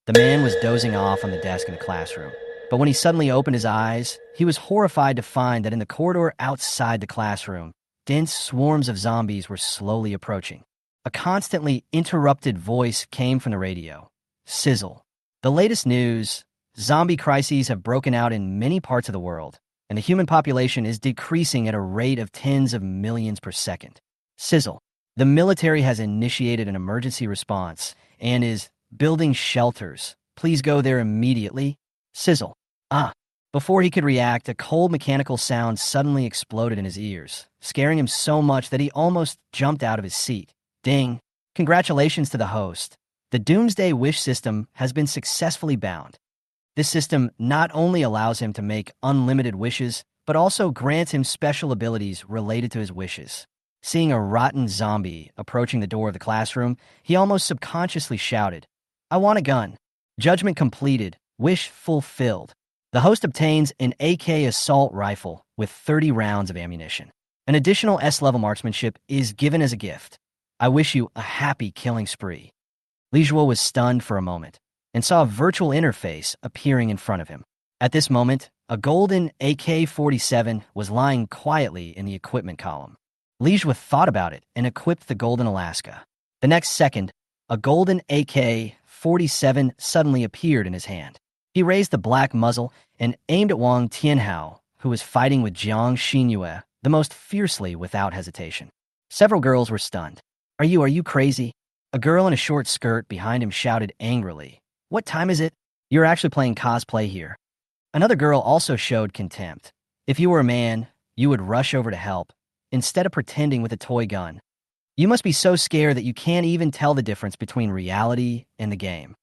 The man was dozing off on the desk in the classroom. But when he suddenly opened his eyes, he was horrified to find that in the corridor outside the classroom, dense swarms of zombies were slowly approaching. A constantly interrupted voice came from the radio. Sizzle. The latest news: zombie crises have broken out in many parts of the world, and the human population is decreasing at a rate of tens of millions per second. Sizzle. The military has initiated an emergency response and is building shelters. Please go there immediately. Sizzle. Before he could react, a cold mechanical sound suddenly exploded in his ears, scaring him so much that he almost jumped out of his seat. Ding. Congratulations to the host. The doomsday wish system has been successfully bound. This system not only allows him to make unlimited wishes, but also grants him special abilities related to his wishes. Seeing a rotten zombie approaching the door of the classroom, he almost subconsciously shouted, "I want a gun." Judgment completed. Wish fulfilled. The host obtains an AK assault rifle with 30 rounds of ammunition. An additional S-level marksmanship is given as a gift. I wish you a happy killing spree. Li Zhuo was stunned for a moment and saw a virtual interface appearing in front of him. At this moment, a golden AK-47 was lying quietly in the equipment column. Li Zhuo thought about it and equipped the golden Alaska. The next second, a golden AK-47 suddenly appeared in his hand. He raised the black muzzle and aimed at Wang Tianhao, who was fighting with Jiang Xinyue the most fiercely without hesitation. Several girls were stunned. Are you crazy?" A girl in a short skirt behind him shouted angrily. "What time is it? You're actually playing cosplay here." Another girl also showed contempt. "If you were a man, you would rush over to help, instead of pretending with a toy gun. You must be so scared that you can't even tell the difference between reality and the game."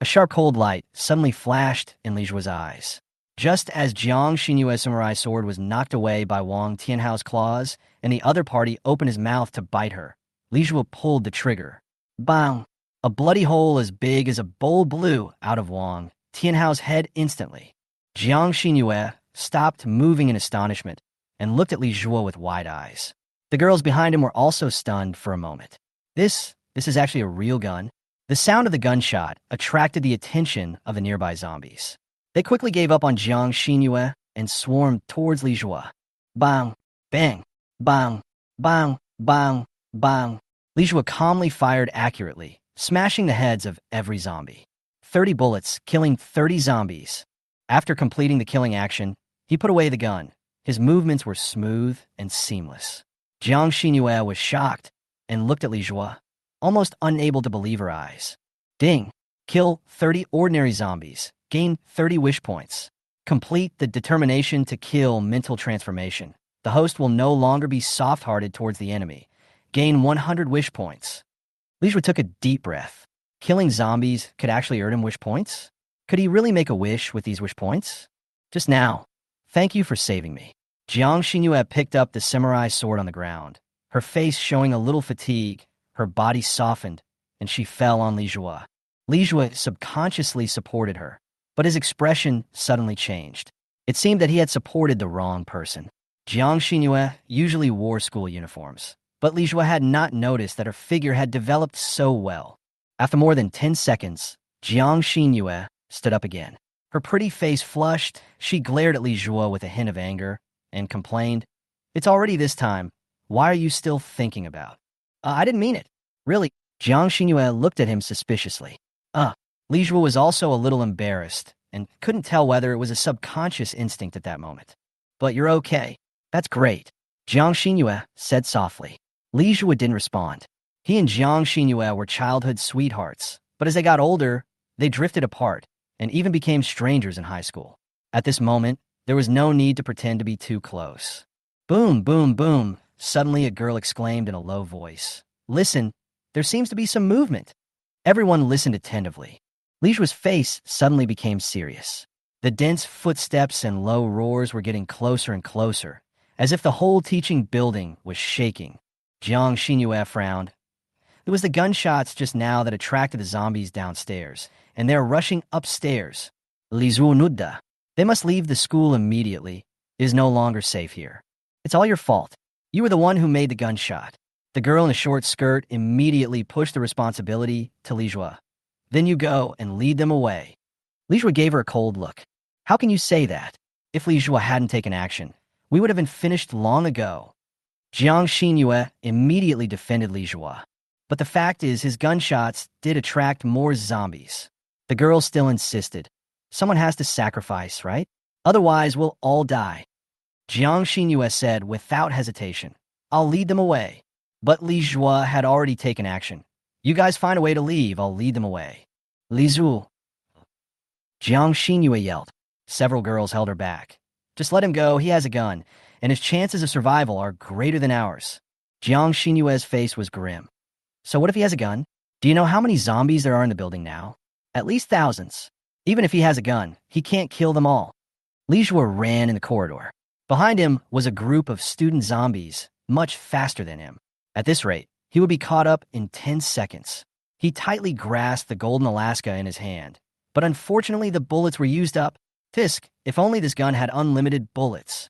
A sharp cold light suddenly flashed in Li Zhuo's eyes. Just as Jiang Xinyue's samurai sword was knocked away by Wang Tianhao's claws, and the other party opened his mouth to bite her, Li Zhuo pulled the trigger. Bang! A bloody hole as big as a bowl blew out of Wang Tianhao's head instantly. Jiang Xinyue stopped moving in astonishment and looked at Li Zhuo with wide eyes. The girls behind him were also stunned for a moment. This is actually a real gun. The sound of the gunshot attracted the attention of the nearby zombies. They quickly gave up on Jiang Xinyue and swarmed towards Li Zhuo. Bang! Bang! Bang! Bang! Bang! Bang! Li Zhuo calmly fired accurately, smashing the heads of every zombie. 30 bullets, killing 30 zombies. After completing the killing action, he put away the gun. His movements were smooth and seamless. Jiang Xinyue was shocked and looked at Li Zhuo, almost unable to believe her eyes. Ding! Kill 30 ordinary zombies. Gain 30 wish points. Complete the determination to kill mental transformation. The host will no longer be soft-hearted towards the enemy. Gain 100 wish points. Li Zhuo took a deep breath. Killing zombies could actually earn him wish points? Could he really make a wish with these wish points? Just now. Thank you for saving me. Jiang Xinyue picked up the samurai sword on the ground, her face showing a little fatigue. Her body softened, and she fell on Li Zhuo. Li Zhuo subconsciously supported her, but his expression suddenly changed. It seemed that he had supported the wrong person. Jiang Xinyue usually wore school uniforms, but Li Zhuo had not noticed that her figure had developed so well. After more than 10 seconds, Jiang Xinyue stood up again. Her pretty face flushed. She glared at Li Zhuo with a hint of anger and complained, "It's already this time. Why are you still thinking about?" I didn't mean it. Really?" Jiang Xinyue looked at him suspiciously. Li Zhuo was also a little embarrassed and couldn't tell whether it was a subconscious instinct at that moment. "But you're okay. That's great," Jiang Xinyue said softly. Li Zhuo didn't respond. He and Jiang Xinyue were childhood sweethearts, but as they got older, they drifted apart and even became strangers in high school. At this moment, there was no need to pretend to be too close. Boom, boom, boom. Suddenly, a girl exclaimed in a low voice, "Listen, there seems to be some movement." Everyone listened attentively. Li Zhuo's face suddenly became serious. The dense footsteps and low roars were getting closer and closer, as if the whole teaching building was shaking. Jiang Xinyue frowned. It was the gunshots just now that attracted the zombies downstairs, and they're rushing upstairs. Li Zhuo nudda. They must leave the school immediately. It is no longer safe here. It's all your fault. You were the one who made the gunshot. The girl in a short skirt immediately pushed the responsibility to Li Zhuo. Then you go and lead them away. Li Jue gave her a cold look. How can you say that? If Li Jue hadn't taken action, we would have been finished long ago. Jiang Xinyue immediately defended Li Jue. But the fact is, his gunshots did attract more zombies. The girl still insisted. Someone has to sacrifice, right? Otherwise, we'll all die. Jiang Xinyue said without hesitation, I'll lead them away. But Li Jue had already taken action. You guys find a way to leave, I'll lead them away. Li Zhu. Jiang Xinyue yelled. Several girls held her back. Just let him go, he has a gun, and his chances of survival are greater than ours. Jiang Xinyue's face was grim. So what if he has a gun? Do you know how many zombies there are in the building now? At least thousands. Even if he has a gun, he can't kill them all. Li Jue ran in the corridor. Behind him was a group of student zombies, much faster than him. At this rate, he would be caught up in 10 seconds. He tightly grasped the golden Alaska in his hand. But unfortunately, the bullets were used up. Tisk, if only this gun had unlimited bullets.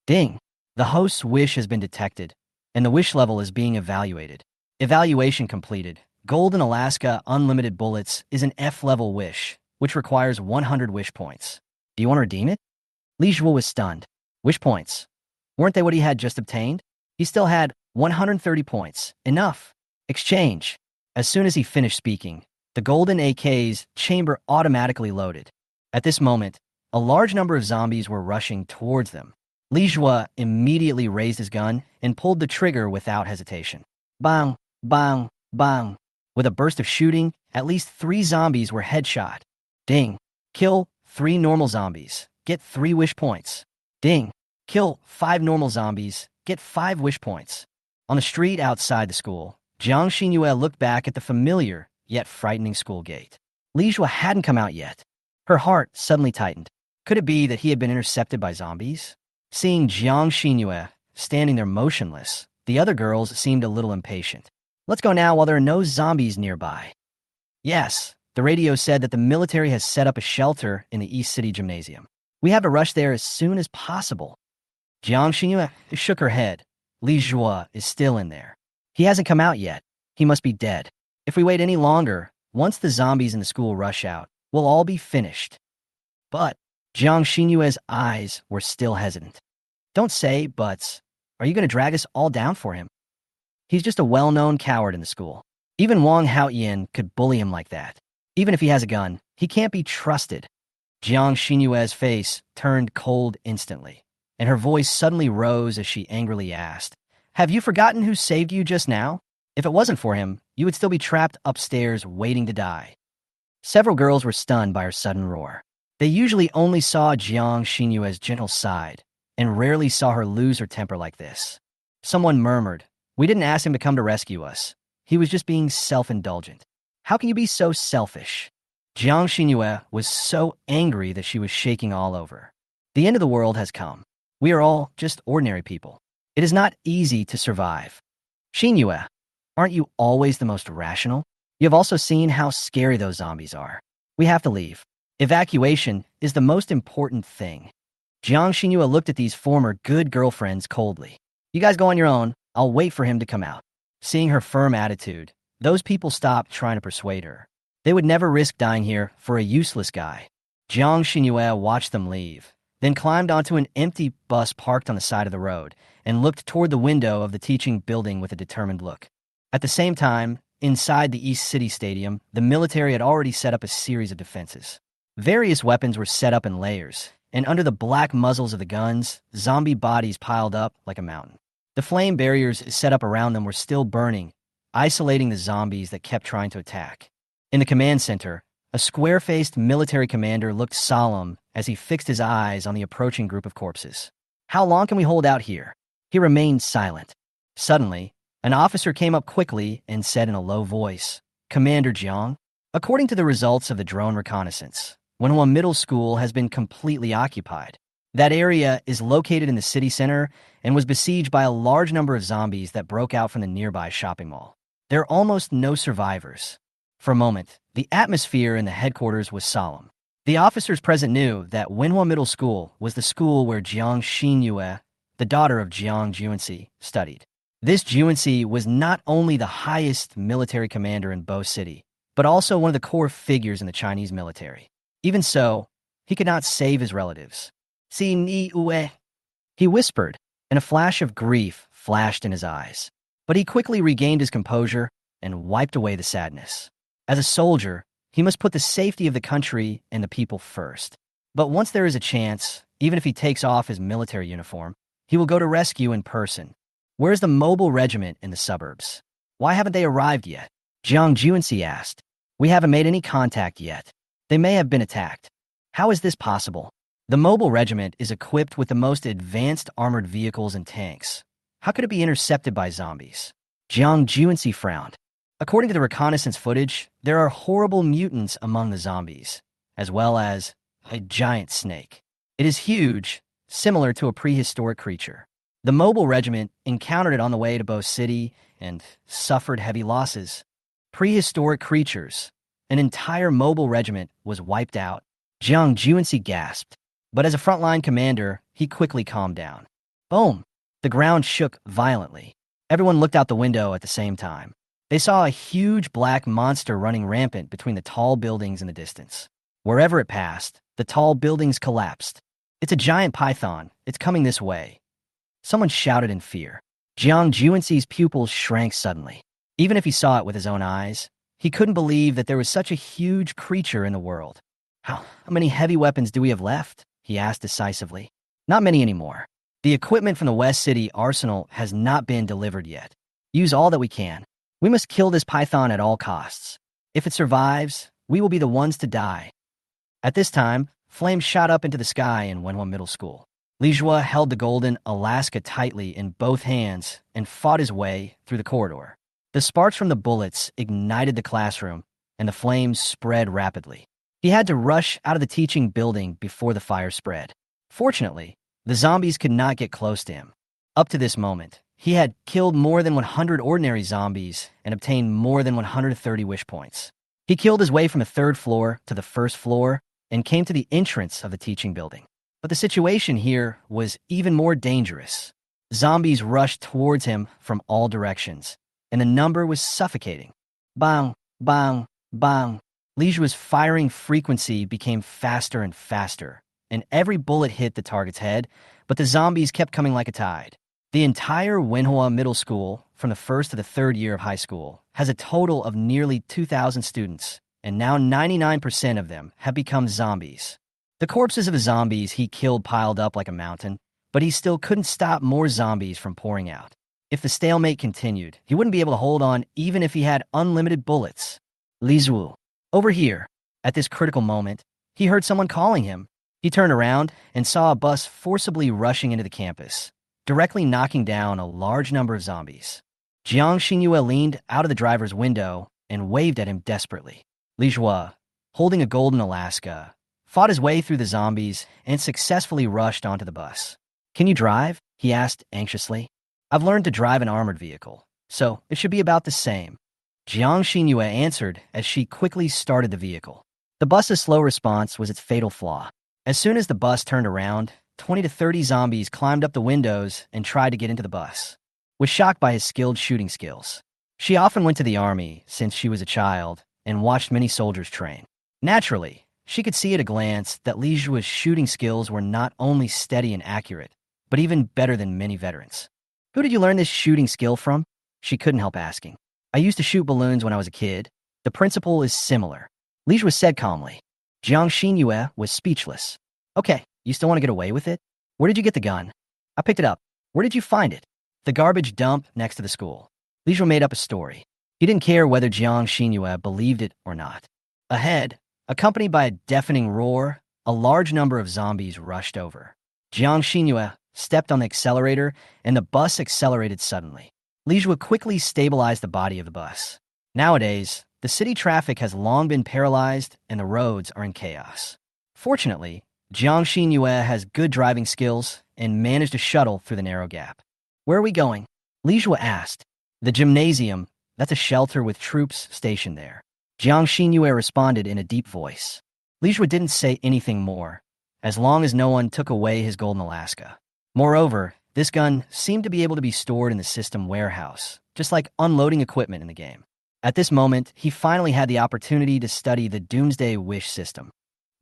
Ding. The host's wish has been detected, and the wish level is being evaluated. Evaluation completed. Golden Alaska unlimited bullets is an F-level wish, which requires 100 wish points. Do you want to redeem it? Li Jue was stunned. Wish points. Weren't they what he had just obtained? He still had 130 points. Enough. Exchange. As soon as he finished speaking, the golden AK's chamber automatically loaded. At this moment, a large number of zombies were rushing towards them. Li Jue immediately raised his gun and pulled the trigger without hesitation. Bang, bang, bang. With a burst of shooting, at least 3 zombies were headshot. Ding. Kill 3 normal zombies. Get 3 wish points. Ding. Kill 5 normal zombies. Get 5 wish points. On the street outside the school, Jiang Xinyue looked back at the familiar, yet frightening school gate. Li Jue hadn't come out yet. Her heart suddenly tightened. Could it be that he had been intercepted by zombies? Seeing Jiang Xinyue standing there motionless, the other girls seemed a little impatient. Let's go now while there are no zombies nearby. Yes, the radio said that the military has set up a shelter in the East City Gymnasium. We have to rush there as soon as possible. Jiang Xinyue shook her head. Li Jue is still in there. He hasn't come out yet. He must be dead. If we wait any longer, once the zombies in the school rush out, we'll all be finished. But Jiang Xinyue's eyes were still hesitant. Don't say buts. Are you going to drag us all down for him? He's just a well-known coward in the school. Even Wang Haoyin could bully him like that. Even if he has a gun, he can't be trusted. Jiang Xinyue's face turned cold instantly, and her voice suddenly rose as she angrily asked, Have you forgotten who saved you just now? If it wasn't for him, you would still be trapped upstairs waiting to die. Several girls were stunned by her sudden roar. They usually only saw Jiang Xinyue's gentle side, and rarely saw her lose her temper like this. Someone murmured, We didn't ask him to come to rescue us. He was just being self-indulgent. How can you be so selfish? Jiang Xinyue was so angry that she was shaking all over. The end of the world has come. We are all just ordinary people. It is not easy to survive. Xinyue, aren't you always the most rational? You have also seen how scary those zombies are. We have to leave. Evacuation is the most important thing. Jiang Xinyue looked at these former good girlfriends coldly. You guys go on your own. I'll wait for him to come out. Seeing her firm attitude, those people stopped trying to persuade her. They would never risk dying here for a useless guy. Jiang Xinyue watched them leave, then climbed onto an empty bus parked on the side of the road and looked toward the window of the teaching building with a determined look. At the same time, inside the East City Stadium, the military had already set up a series of defenses. Various weapons were set up in layers, and under the black muzzles of the guns, zombie bodies piled up like a mountain. The flame barriers set up around them were still burning, isolating the zombies that kept trying to attack. In the command center, a square-faced military commander looked solemn as he fixed his eyes on the approaching group of corpses. How long can we hold out here? He remained silent. Suddenly, an officer came up quickly and said in a low voice, Commander Jiang, according to the results of the drone reconnaissance, Manhwa Middle School has been completely occupied. That area is located in the city center and was besieged by a large number of zombies that broke out from the nearby shopping mall. There are almost no survivors. For a moment, the atmosphere in the headquarters was solemn. The officers present knew that Wenhua Middle School was the school where Jiang Xinyue, the daughter of Jiang Juanxi, studied. This Juanxi was not only the highest military commander in Bo City, but also one of the core figures in the Chinese military. Even so, he could not save his relatives. Si ni ue, he whispered, and a flash of grief flashed in his eyes. But he quickly regained his composure and wiped away the sadness. As a soldier, he must put the safety of the country and the people first. But once there is a chance, even if he takes off his military uniform, he will go to rescue in person. Where's the mobile regiment in the suburbs? Why haven't they arrived yet? Jiang Juanxi asked. We haven't made any contact yet. They may have been attacked. How is this possible? The mobile regiment is equipped with the most advanced armored vehicles and tanks. How could it be intercepted by zombies? Jiang Juanxi frowned. According to the reconnaissance footage, there are horrible mutants among the zombies, as well as a giant snake. It is huge, similar to a prehistoric creature. The mobile regiment encountered it on the way to Bo City and suffered heavy losses. Prehistoric creatures. An entire mobile regiment was wiped out. Jiang Juanxi gasped. But as a frontline commander, he quickly calmed down. Boom! The ground shook violently. Everyone looked out the window at the same time. They saw a huge black monster running rampant between the tall buildings in the distance. Wherever it passed, the tall buildings collapsed. It's a giant python. It's coming this way. Someone shouted in fear. Jiang Juanxi's pupils shrank suddenly. Even if he saw it with his own eyes, he couldn't believe that there was such a huge creature in the world. How many heavy weapons do we have left? He asked decisively. Not many anymore. The equipment from the West City arsenal has not been delivered yet. Use all that we can. We must kill this python at all costs. If it survives, we will be the ones to die. At this time, flames shot up into the sky in Wenhua Middle School. Li Zhuo held the golden Alaska tightly in both hands and fought his way through the corridor. The sparks from the bullets ignited the classroom, and the flames spread rapidly. He had to rush out of the teaching building before the fire spread. Fortunately, the zombies could not get close to him. Up to this moment, he had killed more than 100 ordinary zombies and obtained more than 130 wish points. He killed his way from the third floor to the first floor and came to the entrance of the teaching building. But the situation here was even more dangerous. Zombies rushed towards him from all directions, and the number was suffocating. Bang, bang, bang. Li Zhuo's firing frequency became faster and faster, and every bullet hit the target's head, but the zombies kept coming like a tide. The entire Wenhua Middle School, from the first to the third year of high school, has a total of nearly 2,000 students, and now 99% of them have become zombies. The corpses of the zombies he killed piled up like a mountain, but he still couldn't stop more zombies from pouring out. If the stalemate continued, he wouldn't be able to hold on even if he had unlimited bullets. Li Zhuo. Over here. At this critical moment, he heard someone calling him. He turned around and saw a bus forcibly rushing into the campus, directly knocking down a large number of zombies. Jiang Xingyue leaned out of the driver's window and waved at him desperately. Li Zhuo, holding a golden Alaska, fought his way through the zombies and successfully rushed onto the bus. Can you drive? He asked anxiously. I've learned to drive an armored vehicle, so it should be about the same. Jiang Xingyue answered as she quickly started the vehicle. The bus's slow response was its fatal flaw. As soon as the bus turned around, 20 to 30 zombies climbed up the windows and tried to get into the bus. Was shocked by his skilled shooting skills. She often went to the army since she was a child and watched many soldiers train. Naturally, she could see at a glance that Li Zhuo's shooting skills were not only steady and accurate, but even better than many veterans. Who did you learn this shooting skill from? She couldn't help asking. I used to shoot balloons when I was a kid. The principle is similar. Li Zhuo said calmly. Jiang Xingyue was speechless. Okay, you still want to get away with it? Where did you get the gun? I picked it up. Where did you find it? The garbage dump next to the school. Li Zhuo made up a story. He didn't care whether Jiang Xingyue believed it or not. Ahead, accompanied by a deafening roar, a large number of zombies rushed over. Jiang Xingyue stepped on the accelerator, and the bus accelerated suddenly. Li Zhuo quickly stabilized the body of the bus. Nowadays, the city traffic has long been paralyzed and the roads are in chaos. Fortunately, Jiang Xingyue has good driving skills and managed to shuttle through the narrow gap. Where are we going? Li Zhuo asked. The gymnasium, that's a shelter with troops stationed there. Jiang Xingyue responded in a deep voice. Li Zhuo didn't say anything more, as long as no one took away his golden Alaska. Moreover, this gun seemed to be able to be stored in the system warehouse, just like unloading equipment in the game. At this moment, he finally had the opportunity to study the doomsday wish system.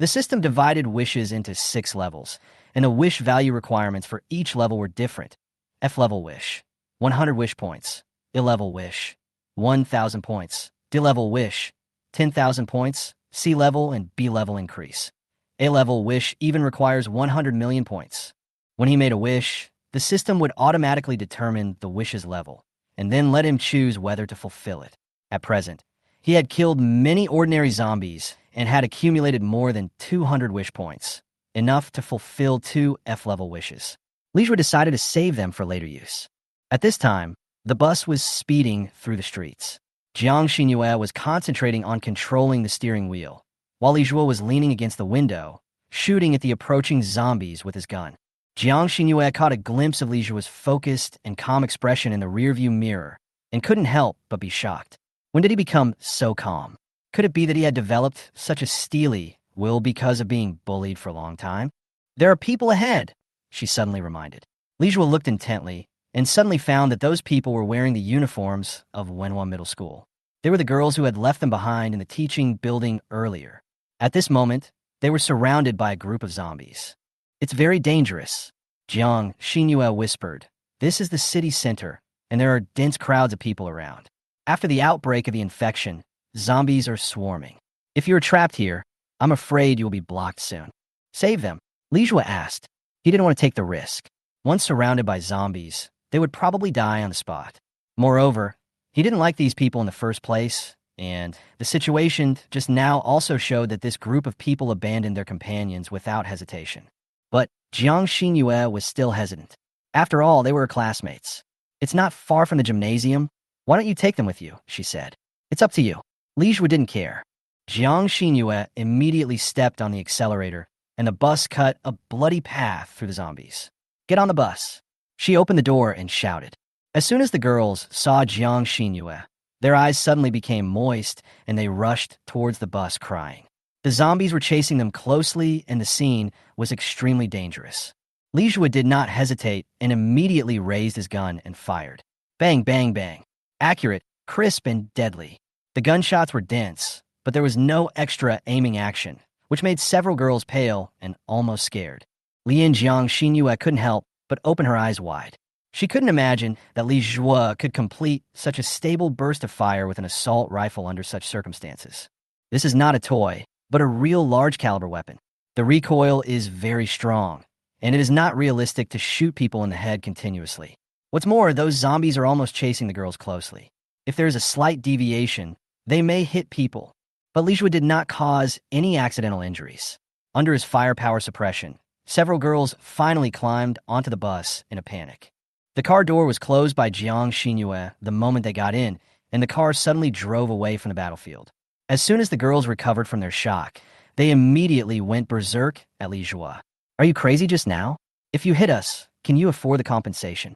The system divided wishes into 6 levels, and the wish value requirements for each level were different. F-level wish, 100 wish points. E-level wish, 1,000 points. D-level wish, 10,000 points. C-level and B-level increase. A-level wish even requires 100 million points. When he made a wish, the system would automatically determine the wish's level, and then let him choose whether to fulfill it. At present, he had killed many ordinary zombies and had accumulated more than 200 wish points, enough to fulfill 2 F-level wishes. Li decided to save them for later use. At this time, the bus was speeding through the streets. Jiang Xinyue was concentrating on controlling the steering wheel, while Li Zhuo was leaning against the window, shooting at the approaching zombies with his gun. Jiang Xinyue caught a glimpse of Li Zhuo's focused and calm expression in the rearview mirror and couldn't help but be shocked. When did he become so calm? Could it be that he had developed such a steely will because of being bullied for a long time? There are people ahead, she suddenly reminded. Li Zhuo looked intently and suddenly found that those people were wearing the uniforms of Wenhua Middle School. They were the girls who had left them behind in the teaching building earlier. At this moment, they were surrounded by a group of zombies. It's very dangerous, Jiang Xinyue whispered. This is the city center, and there are dense crowds of people around. After the outbreak of the infection, zombies are swarming. If you're trapped here, I'm afraid you'll be blocked soon. Save them, Li Zhuo asked. He didn't want to take the risk. Once surrounded by zombies, they would probably die on the spot. Moreover, he didn't like these people in the first place, and the situation just now also showed that this group of people abandoned their companions without hesitation. But Jiang Xinyue was still hesitant. After all, they were her classmates. It's not far from the gymnasium. Why don't you take them with you, she said. It's up to you. Li Zhuo didn't care. Jiang Xinyue immediately stepped on the accelerator, and the bus cut a bloody path through the zombies. Get on the bus. She opened the door and shouted. As soon as the girls saw Jiang Xinyue, their eyes suddenly became moist, and they rushed towards the bus crying. The zombies were chasing them closely, and the scene was extremely dangerous. Li Zhuo did not hesitate and immediately raised his gun and fired. Bang, bang, bang. Accurate, crisp, and deadly. The gunshots were dense, but there was no extra aiming action, which made several girls pale and almost scared. Lian Jiang Xinyue couldn't help but open her eyes wide. She couldn't imagine that Li Zhuo could complete such a stable burst of fire with an assault rifle under such circumstances. This is not a toy, but a real large-caliber weapon. The recoil is very strong, and it is not realistic to shoot people in the head continuously. What's more, those zombies are almost chasing the girls closely. If there is a slight deviation, they may hit people. But Li Zhuo did not cause any accidental injuries. Under his firepower suppression, several girls finally climbed onto the bus in a panic. The car door was closed by Jiang Xinyue the moment they got in, and the car suddenly drove away from the battlefield. As soon as the girls recovered from their shock, they immediately went berserk at Li Zhuo. Are you crazy just now? If you hit us, can you afford the compensation?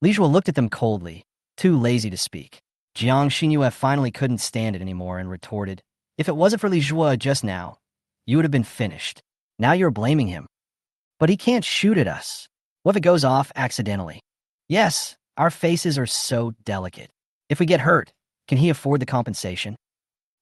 Li Zhuo looked at them coldly, too lazy to speak. Jiang Xinyue finally couldn't stand it anymore and retorted, if it wasn't for Li Zhuo just now, you would have been finished. Now you're blaming him. But he can't shoot at us. What if it goes off accidentally? Yes, our faces are so delicate. If we get hurt, can he afford the compensation?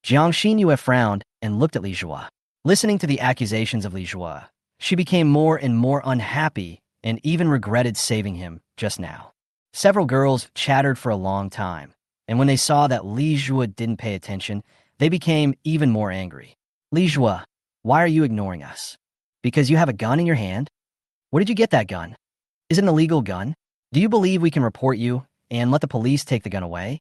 Jiang Xinyue frowned and looked at Li Zhuo. Listening to the accusations of Li Zhuo, she became more and more unhappy and even regretted saving him just now. Several girls chattered for a long time, and when they saw that Li Zhuo didn't pay attention, they became even more angry. Li Zhuo, why are you ignoring us? Because you have a gun in your hand? Where did you get that gun? Is it an illegal gun? Do you believe we can report you and let the police take the gun away?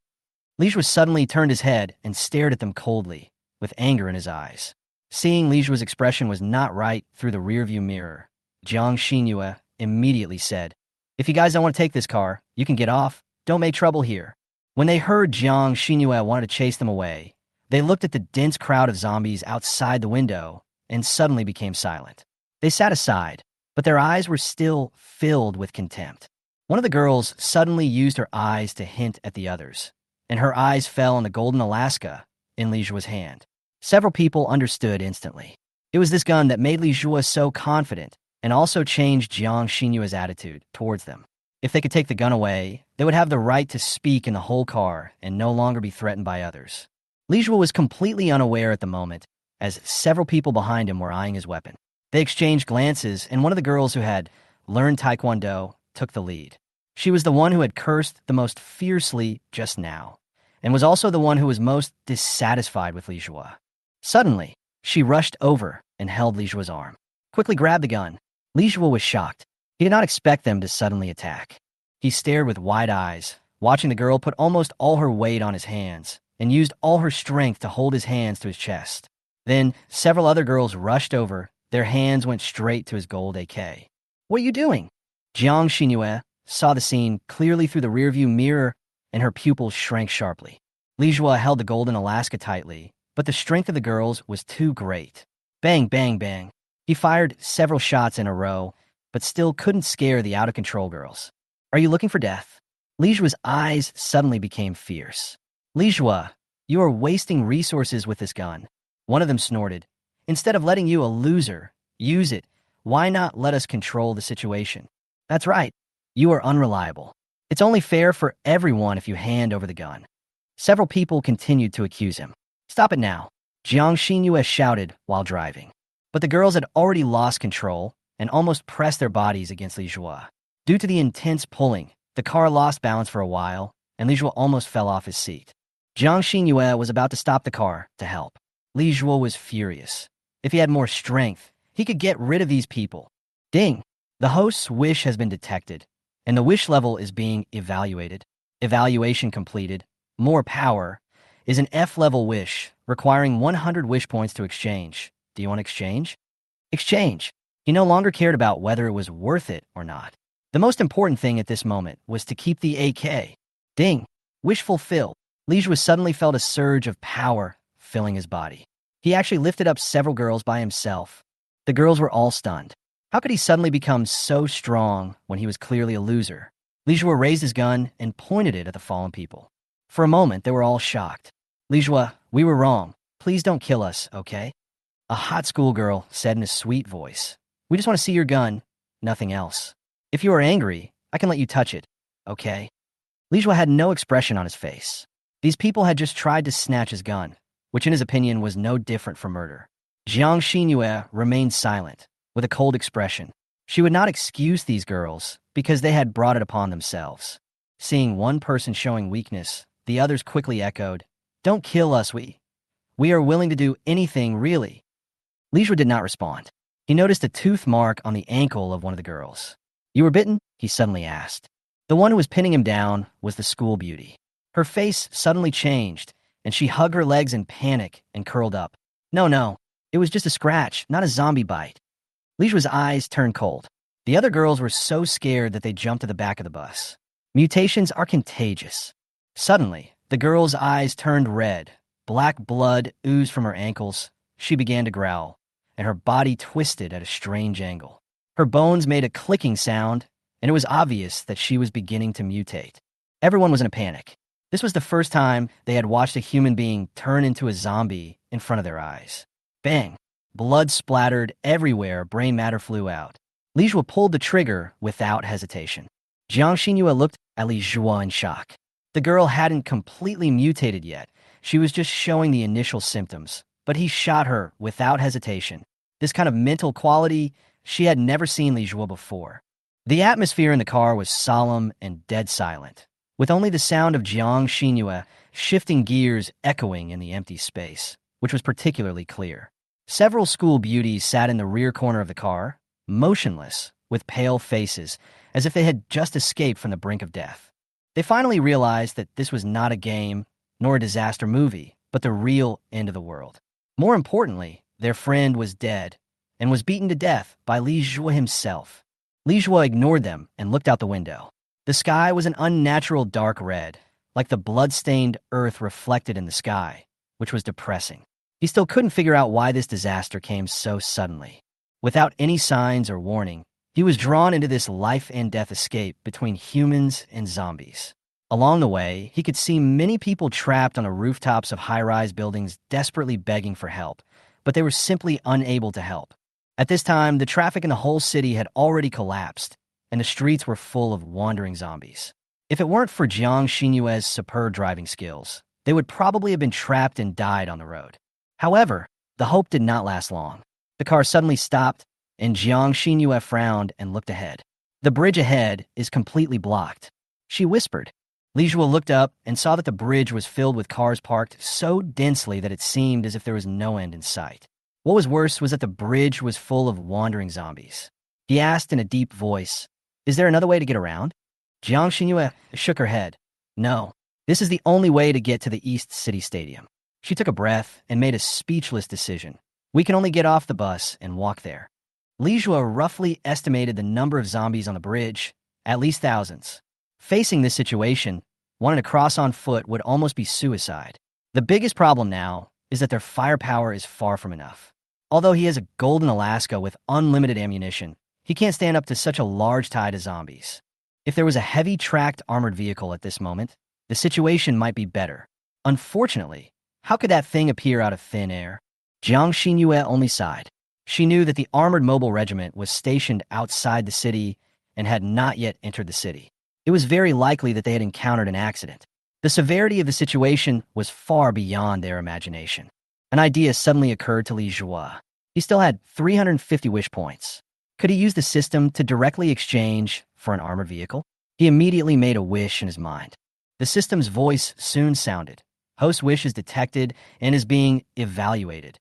Li Zhuo suddenly turned his head and stared at them coldly, with anger in his eyes. Seeing Li Zhuo's expression was not right through the rearview mirror, Jiang Xinyue immediately said, if you guys don't want to take this car, you can get off. Don't make trouble here. When they heard Jiang Xinyue wanted to chase them away, they looked at the dense crowd of zombies outside the window and suddenly became silent. They sat aside, but their eyes were still filled with contempt. One of the girls suddenly used her eyes to hint at the others, and her eyes fell on the golden Alaska in Li Zhuo's hand. Several people understood instantly. It was this gun that made Li Zhuo so confident and also changed Jiang Xinyue's attitude towards them. If they could take the gun away, they would have the right to speak in the whole car and no longer be threatened by others. Li Zhuo was completely unaware at the moment, as several people behind him were eyeing his weapon. They exchanged glances, and one of the girls who had learned Taekwondo took the lead. She was the one who had cursed the most fiercely just now, and was also the one who was most dissatisfied with Li Zhuo. Suddenly, she rushed over and held Li Zhuo's arm. Quickly grabbed the gun. Li Zhuo was shocked. He did not expect them to suddenly attack. He stared with wide eyes, watching the girl put almost all her weight on his hands, and used all her strength to hold his hands to his chest. Then, several other girls rushed over. Their hands went straight to his gold AK. "What are you doing?" Jiang Xinyue saw the scene clearly through the rearview mirror, and her pupils shrank sharply. Li Zhuo held the golden Alaska tightly, but the strength of the girls was too great. Bang, bang, bang. He fired several shots in a row, but still couldn't scare the out-of-control girls. "Are you looking for death?" Li Zhuo's eyes suddenly became fierce. "Li Zhuo, you are wasting resources with this gun." One of them snorted. "Instead of letting you, a loser, use it, why not let us control the situation?" "That's right. You are unreliable. It's only fair for everyone if you hand over the gun." Several people continued to accuse him. "Stop it now," Jiang Xinyue shouted while driving. But the girls had already lost control and almost pressed their bodies against Li Zhuo. Due to the intense pulling, the car lost balance for a while, and Li Zhuo almost fell off his seat. Jiang Xinyue was about to stop the car to help. Li Zhuo was furious. If he had more strength, he could get rid of these people. Ding! The host's wish has been detected, and the wish level is being evaluated. Evaluation completed. More power is an F-level wish, requiring 100 wish points to exchange. Do you want to exchange? Exchange. He no longer cared about whether it was worth it or not. The most important thing at this moment was to keep the AK. Ding! Wish fulfilled. Li Zhuo suddenly felt a surge of power filling his body. He actually lifted up several girls by himself. The girls were all stunned. How could he suddenly become so strong when he was clearly a loser? Li Zhuo raised his gun and pointed it at the fallen people. For a moment, they were all shocked. "Li Zhuo, we were wrong. Please don't kill us, okay?" A hot schoolgirl said in a sweet voice. "We just want to see your gun, nothing else. If you are angry, I can let you touch it, okay?" Li Zhuo had no expression on his face. These people had just tried to snatch his gun, which in his opinion was no different from murder. Jiang Xinyue remained silent, with a cold expression. She would not excuse these girls because they had brought it upon themselves. Seeing one person showing weakness, the others quickly echoed, "Don't kill us, we are willing to do anything, really." Li Zhuo did not respond. He noticed a tooth mark on the ankle of one of the girls. "You were bitten?" he suddenly asked. The one who was pinning him down was the school beauty. Her face suddenly changed, and she hugged her legs in panic and curled up. No, it was just a scratch, not a zombie bite." Li Zhuo's eyes turned cold. The other girls were so scared that they jumped to the back of the bus. Mutations are contagious. Suddenly, the girl's eyes turned red. Black blood oozed from her ankles. She began to growl, and her body twisted at a strange angle. Her bones made a clicking sound, and it was obvious that she was beginning to mutate. Everyone was in a panic. This was the first time they had watched a human being turn into a zombie in front of their eyes. Bang! Blood splattered everywhere, brain matter flew out. Li Zhuo pulled the trigger without hesitation. Jiang Xinyue looked at Li Zhuo in shock. The girl hadn't completely mutated yet. She was just showing the initial symptoms, but he shot her without hesitation. This kind of mental quality, she had never seen Li Zhuo before. The atmosphere in the car was solemn and dead silent, with only the sound of Jiang Xinyue shifting gears echoing in the empty space, which was particularly clear. Several school beauties sat in the rear corner of the car, motionless, with pale faces, as if they had just escaped from the brink of death. They finally realized that this was not a game, nor a disaster movie, but the real end of the world. More importantly, their friend was dead, and was beaten to death by Li Zhuo himself. Li Zhuo ignored them and looked out the window. The sky was an unnatural dark red, like the blood-stained earth reflected in the sky, which was depressing. He still couldn't figure out why this disaster came so suddenly. Without any signs or warning, he was drawn into this life-and-death escape between humans and zombies. Along the way, he could see many people trapped on the rooftops of high-rise buildings desperately begging for help, but they were simply unable to help. At this time, the traffic in the whole city had already collapsed, and the streets were full of wandering zombies. If it weren't for Jiang Xinyue's superb driving skills, they would probably have been trapped and died on the road. However, the hope did not last long. The car suddenly stopped, and Jiang Xinyue frowned and looked ahead. The bridge ahead is completely blocked. She whispered. Li Zhuo looked up and saw that the bridge was filled with cars parked so densely that it seemed as if there was no end in sight. What was worse was that the bridge was full of wandering zombies. He asked in a deep voice, "Is there another way to get around?" Jiang Xinyue shook her head. "No, this is the only way to get to the East City Stadium." She took a breath and made a speechless decision. "We can only get off the bus and walk there." Li Zhuo roughly estimated the number of zombies on the bridge, at least thousands. Facing this situation, wanting to cross on foot would almost be suicide. The biggest problem now is that their firepower is far from enough. Although he has a golden Alaska with unlimited ammunition, he can't stand up to such a large tide of zombies. If there was a heavy tracked armored vehicle at this moment, the situation might be better. Unfortunately, how could that thing appear out of thin air? Jiang Xinyue only sighed. She knew that the armored mobile regiment was stationed outside the city and had not yet entered the city. It was very likely that they had encountered an accident. The severity of the situation was far beyond their imagination. An idea suddenly occurred to Li Zhuo. He still had 350 wish points. Could he use the system to directly exchange for an armored vehicle? He immediately made a wish in his mind. The system's voice soon sounded. Host wish is detected and is being evaluated.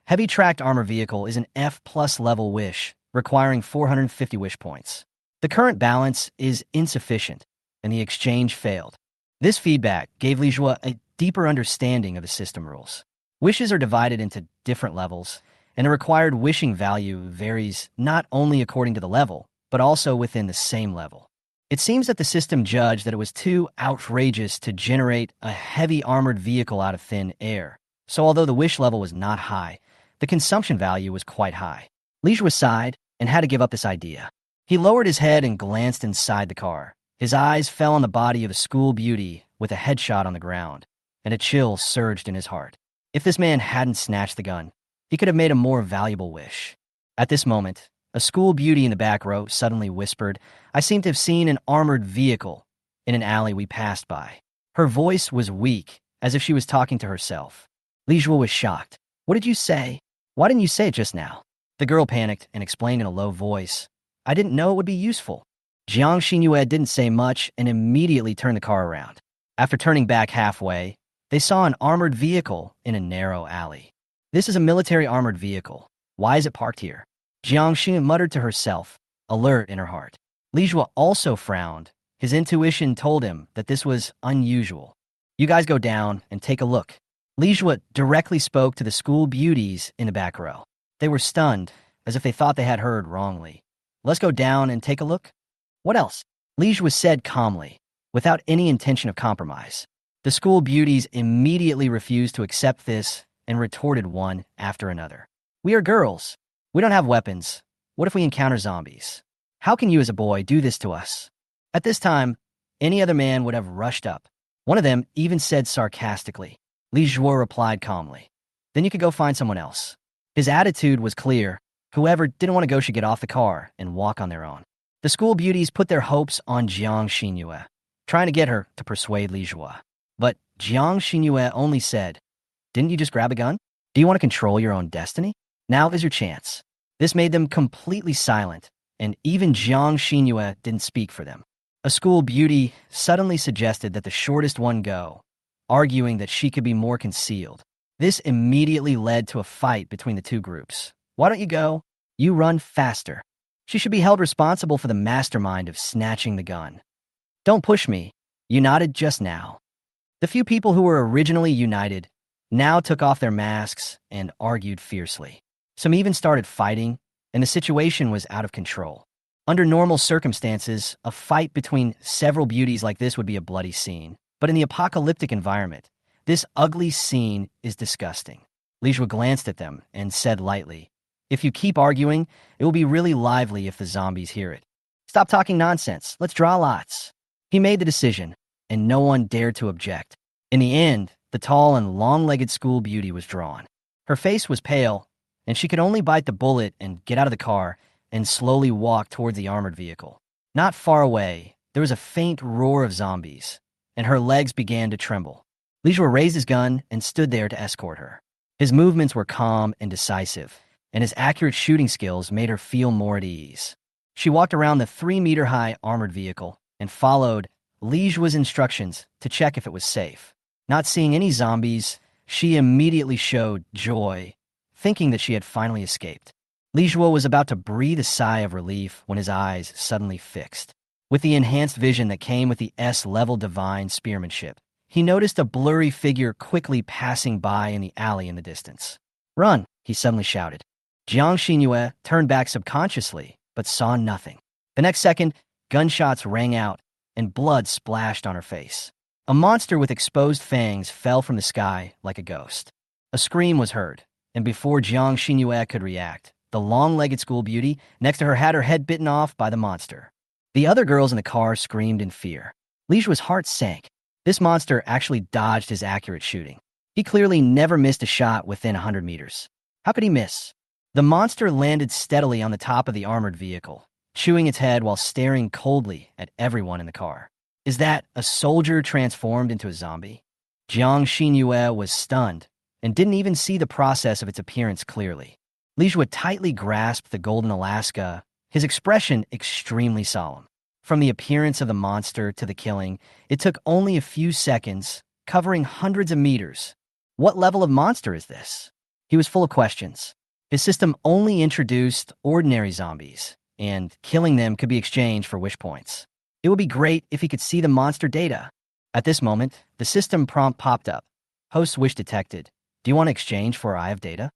Heavy tracked armor vehicle is an F+ level wish, requiring 450 wish points. The current balance is insufficient, and the exchange failed. This feedback gave Li Zhuo a deeper understanding of the system rules. Wishes are divided into different levels, and the required wishing value varies not only according to the level, but also within the same level. It seems that the system judged that it was too outrageous to generate a heavy armored vehicle out of thin air. So although the wish level was not high, the consumption value was quite high. Li Zhuo sighed and had to give up this idea. He lowered his head and glanced inside the car. His eyes fell on the body of a school beauty with a headshot on the ground, and a chill surged in his heart. If this man hadn't snatched the gun, he could have made a more valuable wish. At this moment, a school beauty in the back row suddenly whispered, "I seem to have seen an armored vehicle in an alley we passed by." Her voice was weak, as if she was talking to herself. Li Zhuo was shocked. "What did you say? Why didn't you say it just now?" The girl panicked and explained in a low voice, "I didn't know it would be useful." Jiang Xinyue didn't say much and immediately turned the car around. After turning back halfway, they saw an armored vehicle in a narrow alley. "This is a military armored vehicle. Why is it parked here?" Jiang Xinyue muttered to herself, alert in her heart. Li Zhuo also frowned. His intuition told him that this was unusual. "You guys go down and take a look." Li Zhuo directly spoke to the school beauties in the back row. They were stunned, as if they thought they had heard wrongly. "Let's go down and take a look?" "What else?" Li Zhuo said calmly, without any intention of compromise. The school beauties immediately refused to accept this and retorted one after another. "We are girls. We don't have weapons. What if we encounter zombies? How can you as a boy do this to us?" At this time, any other man would have rushed up. One of them even said sarcastically. Li Zhuo replied calmly, "Then you could go find someone else." His attitude was clear. Whoever didn't want to go should get off the car and walk on their own. The school beauties put their hopes on Jiang Xinyue, trying to get her to persuade Li Zhuo. But Jiang Xinyue only said, "Didn't you just grab a gun? Do you want to control your own destiny? Now is your chance." This made them completely silent, and even Jiang Xinyue didn't speak for them. A school beauty suddenly suggested that the shortest one go, arguing that she could be more concealed. This immediately led to a fight between the two groups. "Why don't you go? You run faster." She should be held responsible for the mastermind of snatching the gun. "Don't push me. You nodded just now." The few people who were originally united now took off their masks and argued fiercely. Some even started fighting, and the situation was out of control. Under normal circumstances, a fight between several beauties like this would be a bloody scene. But in the apocalyptic environment, this ugly scene is disgusting. Li Zhuo glanced at them and said lightly, "If you keep arguing, it will be really lively if the zombies hear it. Stop talking nonsense. Let's draw lots." He made the decision, and no one dared to object. In the end, the tall and long-legged school beauty was drawn. Her face was pale, and she could only bite the bullet and get out of the car and slowly walk towards the armored vehicle. Not far away, there was a faint roar of zombies, and her legs began to tremble. Li Zhuo raised his gun and stood there to escort her. His movements were calm and decisive, and his accurate shooting skills made her feel more at ease. She walked around the 3-meter-high armored vehicle and followed Li Zhuo's instructions to check if it was safe. Not seeing any zombies, she immediately showed joy, thinking that she had finally escaped. Li Zhuo was about to breathe a sigh of relief when his eyes suddenly fixed. With the enhanced vision that came with the S-level divine spearmanship, he noticed a blurry figure quickly passing by in the alley in the distance. "Run!" he suddenly shouted. Jiang Xinyue turned back subconsciously, but saw nothing. The next second, gunshots rang out, and blood splashed on her face. A monster with exposed fangs fell from the sky like a ghost. A scream was heard, and before Jiang Xinyue could react, the long-legged school beauty next to her had her head bitten off by the monster. The other girls in the car screamed in fear. Li Zhuo's heart sank. This monster actually dodged his accurate shooting. He clearly never missed a shot within 100 meters. How could he miss? The monster landed steadily on the top of the armored vehicle, chewing its head while staring coldly at everyone in the car. Is that a soldier transformed into a zombie? Jiang Xinyue was stunned and didn't even see the process of its appearance clearly. Li Zhuo tightly grasped the golden Alaska, his expression extremely solemn. From the appearance of the monster to the killing, it took only a few seconds, covering hundreds of meters. What level of monster is this? He was full of questions. His system only introduced ordinary zombies, and killing them could be exchanged for wish points. It would be great if he could see the monster data. At this moment, the system prompt popped up. Host wish detected. Do you want to exchange for Eye of Data?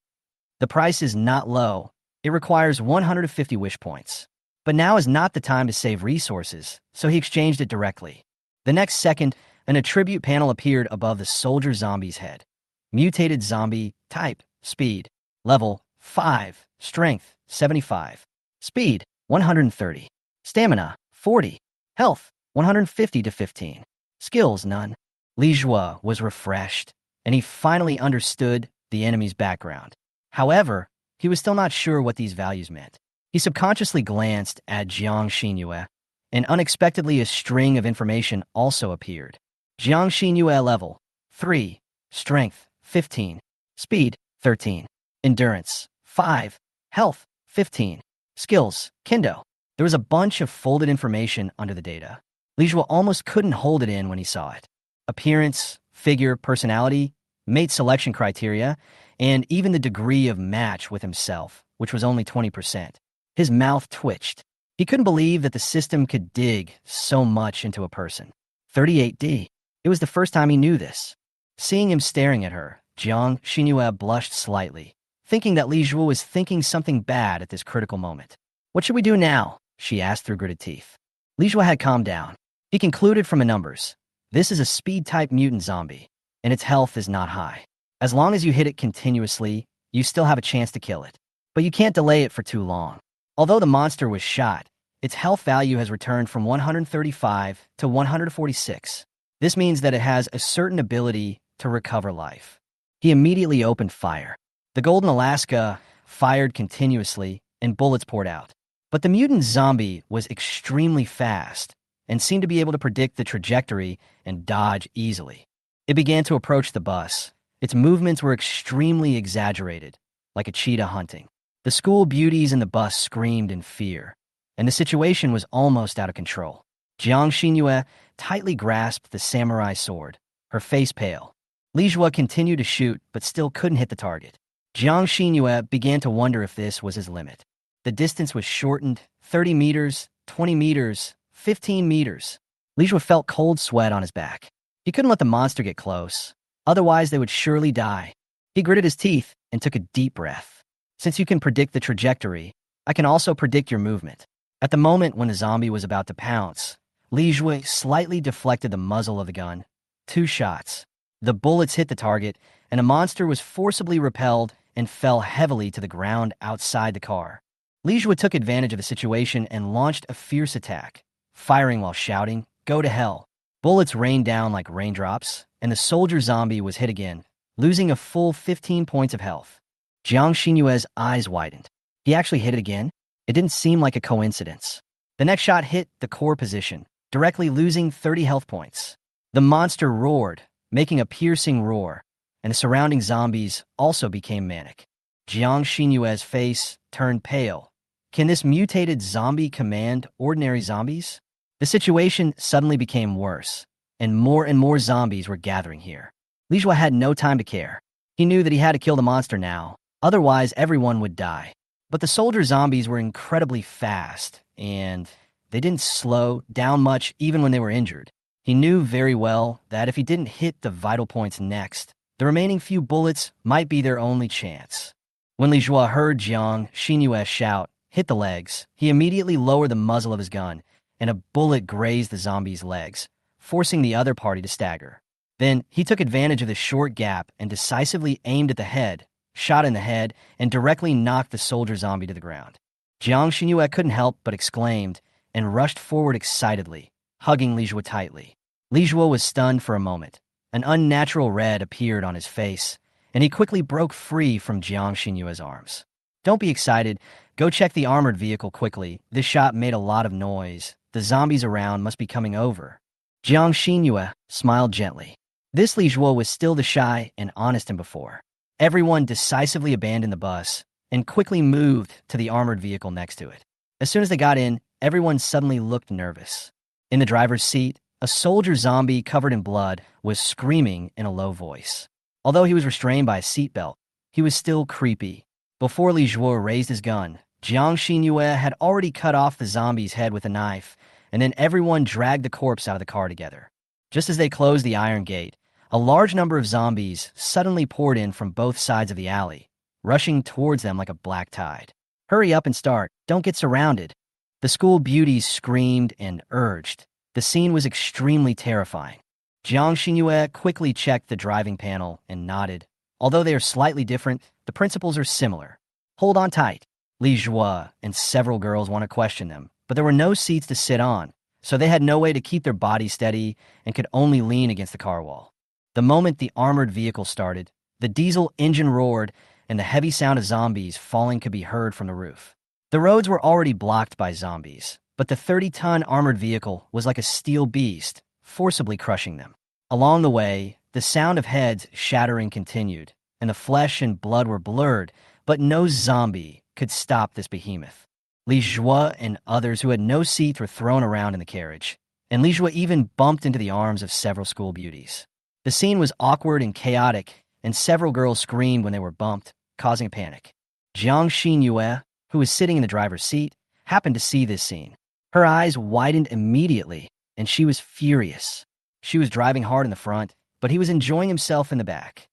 The price is not low. It requires 150 wish points. But now is not the time to save resources, so he exchanged it directly. The next second, an attribute panel appeared above the soldier zombie's head. Mutated zombie, type, speed, level, 5, strength, 75, speed, 130, stamina, 40, health, 150 to 15, skills, none. Li Zhuo was refreshed, and he finally understood the enemy's background. However, he was still not sure what these values meant. He subconsciously glanced at Jiang Xinyue, and unexpectedly a string of information also appeared. Jiang Xinyue level, 3, strength, 15, speed, 13, endurance, 5, health, 15, skills, kendo. There was a bunch of folded information under the data. Li Zhuo almost couldn't hold it in when he saw it. Appearance, figure, personality, mate selection criteria, and even the degree of match with himself, which was only 20%. His mouth twitched. He couldn't believe that the system could dig so much into a person. 38D. It was the first time he knew this. Seeing him staring at her, Jiang Xinyue blushed slightly, thinking that Li Zhuo was thinking something bad at this critical moment. "What should we do now?" she asked through gritted teeth. Li Zhuo had calmed down. He concluded from the numbers. This is a speed-type mutant zombie, and its health is not high. As long as you hit it continuously, you still have a chance to kill it. But you can't delay it for too long. Although the monster was shot, its health value has returned from 135 to 146. This means that it has a certain ability to recover life. He immediately opened fire. The golden Alaska fired continuously, and bullets poured out. But the mutant zombie was extremely fast and seemed to be able to predict the trajectory and dodge easily. It began to approach the bus. Its movements were extremely exaggerated, like a cheetah hunting. The school beauties in the bus screamed in fear, and the situation was almost out of control. Jiang Xinyue tightly grasped the samurai sword, her face pale. Li Zhuo continued to shoot, but still couldn't hit the target. Jiang Xinyue began to wonder if this was his limit. The distance was shortened, 30 meters, 20 meters, 15 meters. Li Zhuo felt cold sweat on his back. He couldn't let the monster get close, otherwise they would surely die. He gritted his teeth and took a deep breath. Since you can predict the trajectory, I can also predict your movement. At the moment when the zombie was about to pounce, Li Zhuo slightly deflected the muzzle of the gun. 2 shots. The bullets hit the target, and a monster was forcibly repelled and fell heavily to the ground outside the car. Li Zhuo took advantage of the situation and launched a fierce attack, firing while shouting, "Go to hell." Bullets rained down like raindrops, and the soldier zombie was hit again, losing a full 15 points of health. Jiang Xinyue's eyes widened. He actually hit it again? It didn't seem like a coincidence. The next shot hit the core position, directly losing 30 health points. The monster roared, making a piercing roar, and the surrounding zombies also became manic. Jiang Xinyue's face turned pale. Can this mutated zombie command ordinary zombies? The situation suddenly became worse, and more zombies were gathering here. Li Jue had no time to care. He knew that he had to kill the monster now, otherwise everyone would die. But the soldier zombies were incredibly fast, and they didn't slow down much even when they were injured. He knew very well that if he didn't hit the vital points next, the remaining few bullets might be their only chance. When Li Jue heard Jiang Xinyue shout, "Hit the legs," he immediately lowered the muzzle of his gun, and a bullet grazed the zombie's legs, forcing the other party to stagger. Then he took advantage of the short gap and decisively aimed at the head, shot in the head, and directly knocked the soldier zombie to the ground. Jiang Xinyue couldn't help but exclaimed and rushed forward excitedly, hugging Li Jue tightly. Li Jue was stunned for a moment. An unnatural red appeared on his face, and he quickly broke free from Jiang Xinyue's arms. "Don't be excited. Go check the armored vehicle quickly. This shot made a lot of noise. The zombies around must be coming over." Jiang Xinyue smiled gently. This Li Jue was still the shy and honest than before. Everyone decisively abandoned the bus and quickly moved to the armored vehicle next to it. As soon as they got in, everyone suddenly looked nervous. In the driver's seat, a soldier zombie covered in blood was screaming in a low voice. Although he was restrained by a seatbelt, he was still creepy. Before Li Jue raised his gun, Jiang Xinyue had already cut off the zombie's head with a knife, and then everyone dragged the corpse out of the car together. Just as they closed the iron gate, a large number of zombies suddenly poured in from both sides of the alley, rushing towards them like a black tide. "Hurry up and start. Don't get surrounded." The school beauties screamed and urged. The scene was extremely terrifying. Jiang Xinyue quickly checked the driving panel and nodded. Although they are slightly different, the principles are similar. "Hold on tight." Li Jue and several girls want to question them, but there were no seats to sit on, so they had no way to keep their bodies steady and could only lean against the car wall. The moment the armored vehicle started, the diesel engine roared, and the heavy sound of zombies falling could be heard from the roof. The roads were already blocked by zombies, but the 30-ton armored vehicle was like a steel beast, forcibly crushing them. Along the way, the sound of heads shattering continued, and the flesh and blood were blurred, but no zombie could stop this behemoth. Li Jue and others who had no seats were thrown around in the carriage, and Li Jue even bumped into the arms of several school beauties. The scene was awkward and chaotic, and several girls screamed when they were bumped, causing a panic. Jiang Xinyue, who was sitting in the driver's seat, happened to see this scene. Her eyes widened immediately, and she was furious. She was driving hard in the front, but he was enjoying himself in the back.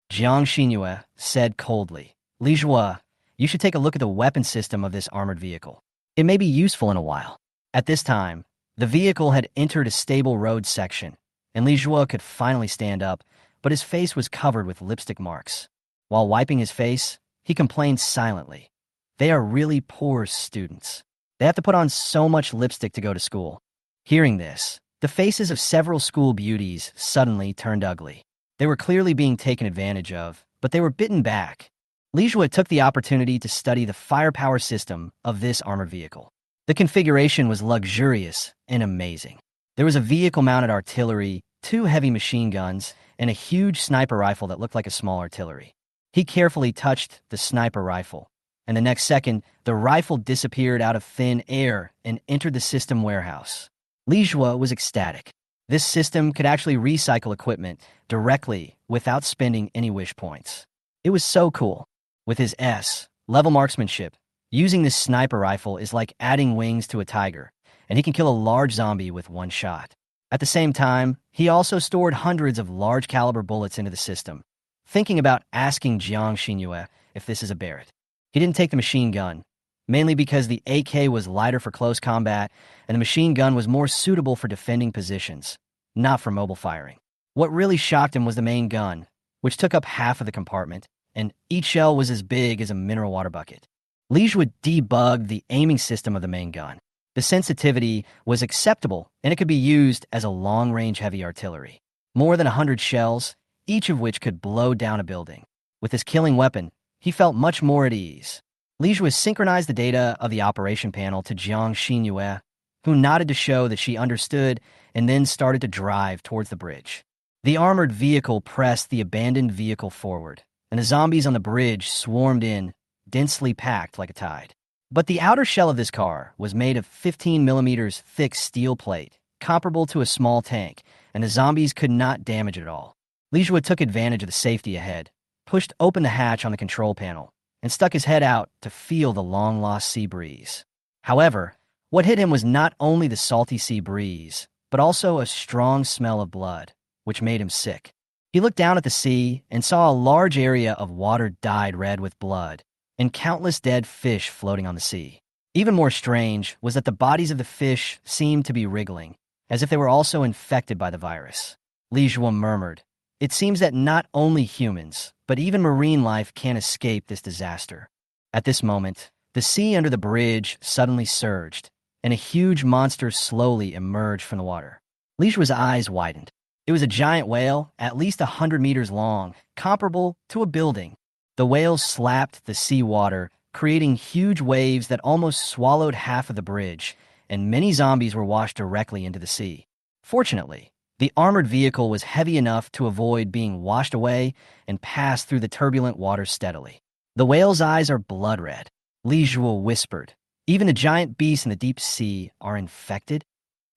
Jiang Xinyue said coldly, "Li Jue, you should take a look at the weapon system of this armored vehicle. It may be useful in a while." At this time, the vehicle had entered a stable road section, and Li Jue could finally stand up, but his face was covered with lipstick marks. While wiping his face, he complained silently. "They are really poor students. They have to put on so much lipstick to go to school." Hearing this, the faces of several school beauties suddenly turned ugly. They were clearly being taken advantage of, but they were bitten back. Li Jue took the opportunity to study the firepower system of this armored vehicle. The configuration was luxurious and amazing. There was a vehicle-mounted artillery, 2 heavy machine guns, and a huge sniper rifle that looked like a small artillery. He carefully touched the sniper rifle, and the next second, the rifle disappeared out of thin air and entered the system warehouse. Li Jue was ecstatic. This system could actually recycle equipment directly without spending any wish points. It was so cool. With his SSS-Level marksmanship, using this sniper rifle is like adding wings to a tiger, and he can kill a large zombie with one shot. At the same time, he also stored hundreds of large-caliber bullets into the system, thinking about asking Jiang Xinyue if this is a Barrett. He didn't take the machine gun, mainly because the AK was lighter for close combat, and the machine gun was more suitable for defending positions, not for mobile firing. What really shocked him was the main gun, which took up half of the compartment, and each shell was as big as a mineral water bucket. Li Jue debugged the aiming system of the main gun. The sensitivity was acceptable, and it could be used as a long-range heavy artillery. More than 100 shells, each of which could blow down a building. With this killing weapon, he felt much more at ease. Li Jue synchronized the data of the operation panel to Jiang Xinyue who nodded to show that she understood and then started to drive towards the bridge. The armored vehicle pressed the abandoned vehicle forward, and the zombies on the bridge swarmed in, densely packed like a tide. But the outer shell of this car was made of 15 millimeters thick steel plate, comparable to a small tank, and the zombies could not damage it at all. Lijua took advantage of the safety ahead, pushed open the hatch on the control panel, and stuck his head out to feel the long-lost sea breeze. However, what hit him was not only the salty sea breeze, but also a strong smell of blood, which made him sick. He looked down at the sea and saw a large area of water dyed red with blood, and countless dead fish floating on the sea. Even more strange was that the bodies of the fish seemed to be wriggling, as if they were also infected by the virus. Lijua murmured, "It seems that not only humans, but even marine life can't escape this disaster." At this moment, the sea under the bridge suddenly surged, and a huge monster slowly emerged from the water. Lijua's eyes widened. It was a giant whale, at least 100 meters long, comparable to a building. The whale slapped the sea water, creating huge waves that almost swallowed half of the bridge, and many zombies were washed directly into the sea. Fortunately, the armored vehicle was heavy enough to avoid being washed away and passed through the turbulent water steadily. "The whale's eyes are blood red," Lijua whispered. "Even the giant beasts in the deep sea are infected?"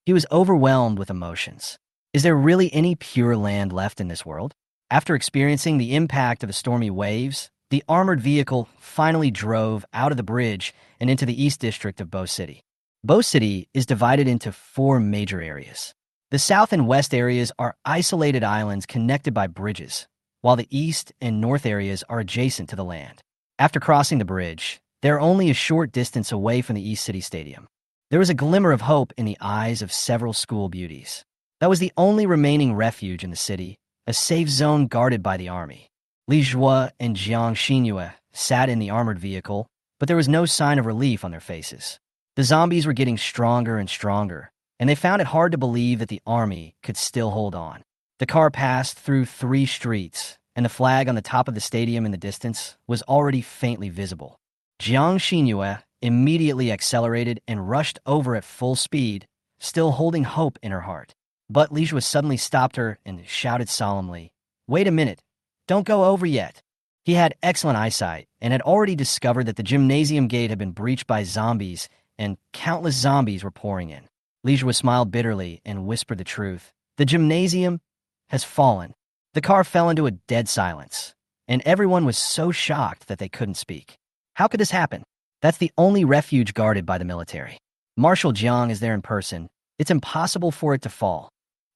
He was overwhelmed with emotions. Is there really any pure land left in this world? After experiencing the impact of the stormy waves, the armored vehicle finally drove out of the bridge and into the East District of Bo City. Bo City is divided into 4 major areas. The South and West areas are isolated islands connected by bridges, while the East and North areas are adjacent to the land. After crossing the bridge, they are only a short distance away from the East City Stadium. There was a glimmer of hope in the eyes of several school beauties. That was the only remaining refuge in the city, a safe zone guarded by the army. Lijua and Jiang Xinyue sat in the armored vehicle, but there was no sign of relief on their faces. The zombies were getting stronger and stronger, and they found it hard to believe that the army could still hold on. The car passed through 3 streets, and the flag on the top of the stadium in the distance was already faintly visible. Jiang Xinyue immediately accelerated and rushed over at full speed, still holding hope in her heart. But Lijua suddenly stopped her and shouted solemnly, "Wait a minute, don't go over yet." He had excellent eyesight and had already discovered that the gymnasium gate had been breached by zombies, and countless zombies were pouring in. Lijua smiled bitterly and whispered the truth. "The gymnasium has fallen." The car fell into a dead silence, and everyone was so shocked that they couldn't speak. How could this happen? That's the only refuge guarded by the military. Marshal Jiang is there in person. It's impossible for it to fall.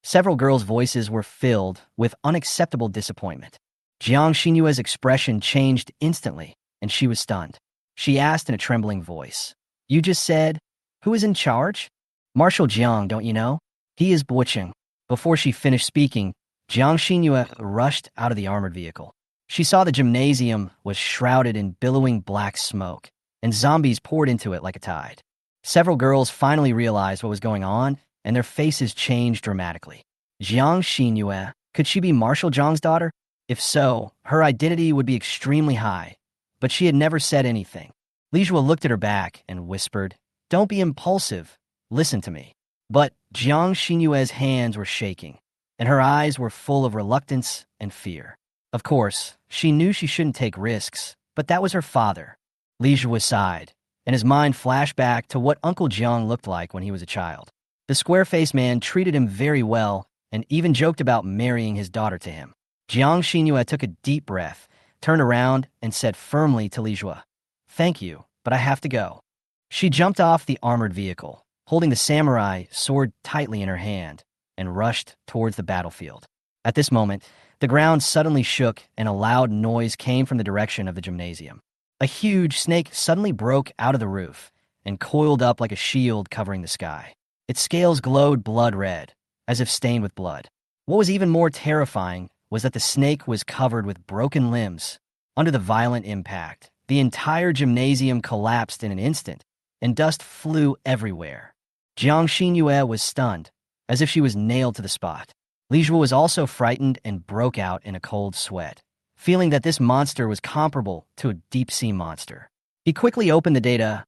Several girls' voices were filled with unacceptable disappointment. Jiang Xinyue's expression changed instantly, and she was stunned. She asked in a trembling voice, "You just said, who is in charge?" "Marshal Jiang, don't you know? He is Bocheng." Before she finished speaking, Jiang Xinyue rushed out of the armored vehicle. She saw the gymnasium was shrouded in billowing black smoke, and zombies poured into it like a tide. Several girls finally realized what was going on, and their faces changed dramatically. Jiang Xinyue, could she be Marshal Jiang's daughter? If so, her identity would be extremely high, but she had never said anything. Lijua looked at her back and whispered, "Don't be impulsive. Listen to me." But Jiang Xinyue's hands were shaking, and her eyes were full of reluctance and fear. Of course, she knew she shouldn't take risks, but that was her father. Lijua sighed, and his mind flashed back to what Uncle Jiang looked like when he was a child. The square-faced man treated him very well and even joked about marrying his daughter to him. Jiang Xinyue took a deep breath, turned around, and said firmly to Lijua, "Thank you, but I have to go." She jumped off the armored vehicle, holding the samurai sword tightly in her hand, and rushed towards the battlefield. At this moment, the ground suddenly shook and a loud noise came from the direction of the gymnasium. A huge snake suddenly broke out of the roof and coiled up like a shield covering the sky. Its scales glowed blood red, as if stained with blood. What was even more terrifying was that the snake was covered with broken limbs. Under the violent impact, the entire gymnasium collapsed in an instant, and dust flew everywhere. Jiang Xinyue was stunned, as if she was nailed to the spot. Lijua was also frightened and broke out in a cold sweat, feeling that this monster was comparable to a deep-sea monster. He quickly opened the data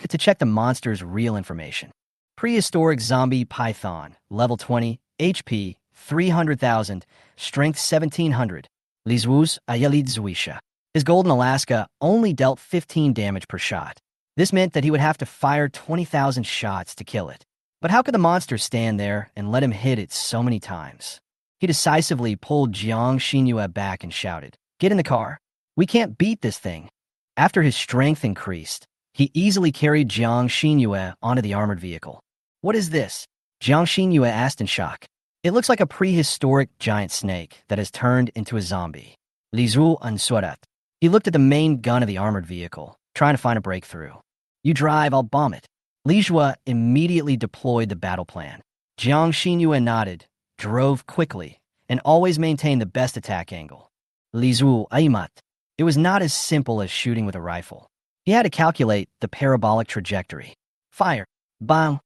to check the monster's real information. Prehistoric zombie python, level 20, HP 300,000, strength 1700. Lizwus Ayelidzuisha. His gold in Alaska only dealt 15 damage per shot. This meant that he would have to fire 20,000 shots to kill it. But how could the monster stand there and let him hit it so many times? He decisively pulled Jiang Xinyue back and shouted, "Get in the car. We can't beat this thing." After his strength increased, he easily carried Jiang Xinyue onto the armored vehicle. "What is this?" Jiang Xinyue asked in shock. "It looks like a prehistoric giant snake that has turned into a zombie." Li Zhu Ansurat. He looked at the main gun of the armored vehicle, trying to find a breakthrough. "You drive, I'll bomb it." Li Zhua immediately deployed the battle plan. Jiang Xinyue nodded, drove quickly, and always maintained the best attack angle. Li Zhu Aimat. It was not as simple as shooting with a rifle. He had to calculate the parabolic trajectory. Fire. Bang.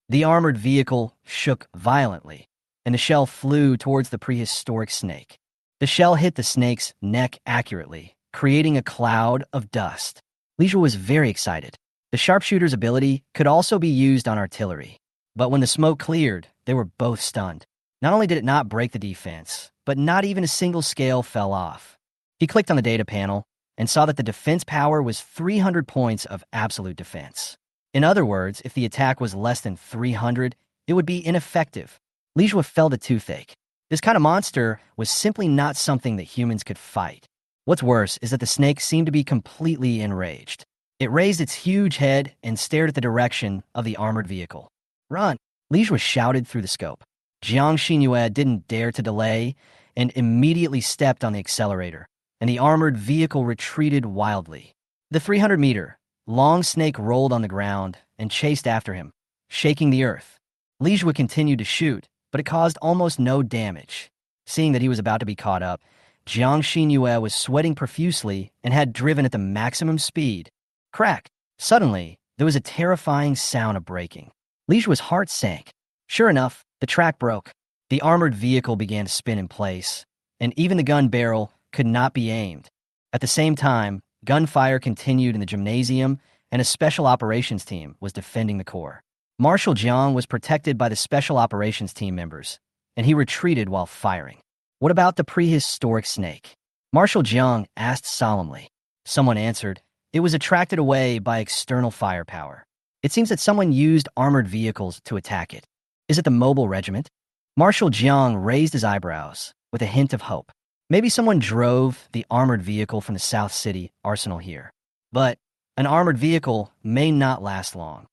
The armored vehicle shook violently, and the shell flew towards the prehistoric snake. The shell hit the snake's neck accurately, creating a cloud of dust. Li Zhu was very excited. The sharpshooter's ability could also be used on artillery. But when the smoke cleared, they were both stunned. Not only did it not break the defense, but not even a single scale fell off. He clicked on the data panel and saw that the defense power was 300 points of absolute defense. In other words, if the attack was less than 300, it would be ineffective. Li Zhu felt a toothache. This kind of monster was simply not something that humans could fight. What's worse is that the snake seemed to be completely enraged. It raised its huge head and stared at the direction of the armored vehicle. "Run!" Li Zhu shouted through the scope. Jiang Xinyue didn't dare to delay and immediately stepped on the accelerator, and the armored vehicle retreated wildly. The 300-meter long snake rolled on the ground and chased after him, shaking the earth. Li Zhu continued to shoot, but it caused almost no damage. Seeing that he was about to be caught up, Jiang Xinyue was sweating profusely and had driven at the maximum speed. Crack! Suddenly, there was a terrifying sound of braking. Li Zhu's heart sank. Sure enough, the track broke. The armored vehicle began to spin in place, and even the gun barrel could not be aimed. At the same time, gunfire continued in the gymnasium, and a special operations team was defending the core. Marshal Jiang was protected by the special operations team members, and he retreated while firing. "What about the prehistoric snake?" Marshal Jiang asked solemnly. Someone answered, "It was attracted away by external firepower. It seems that someone used armored vehicles to attack it. Is it the mobile regiment?" Marshal Jiang raised his eyebrows with a hint of hope. Maybe someone drove the armored vehicle from the South City arsenal here. But an armored vehicle may not last long.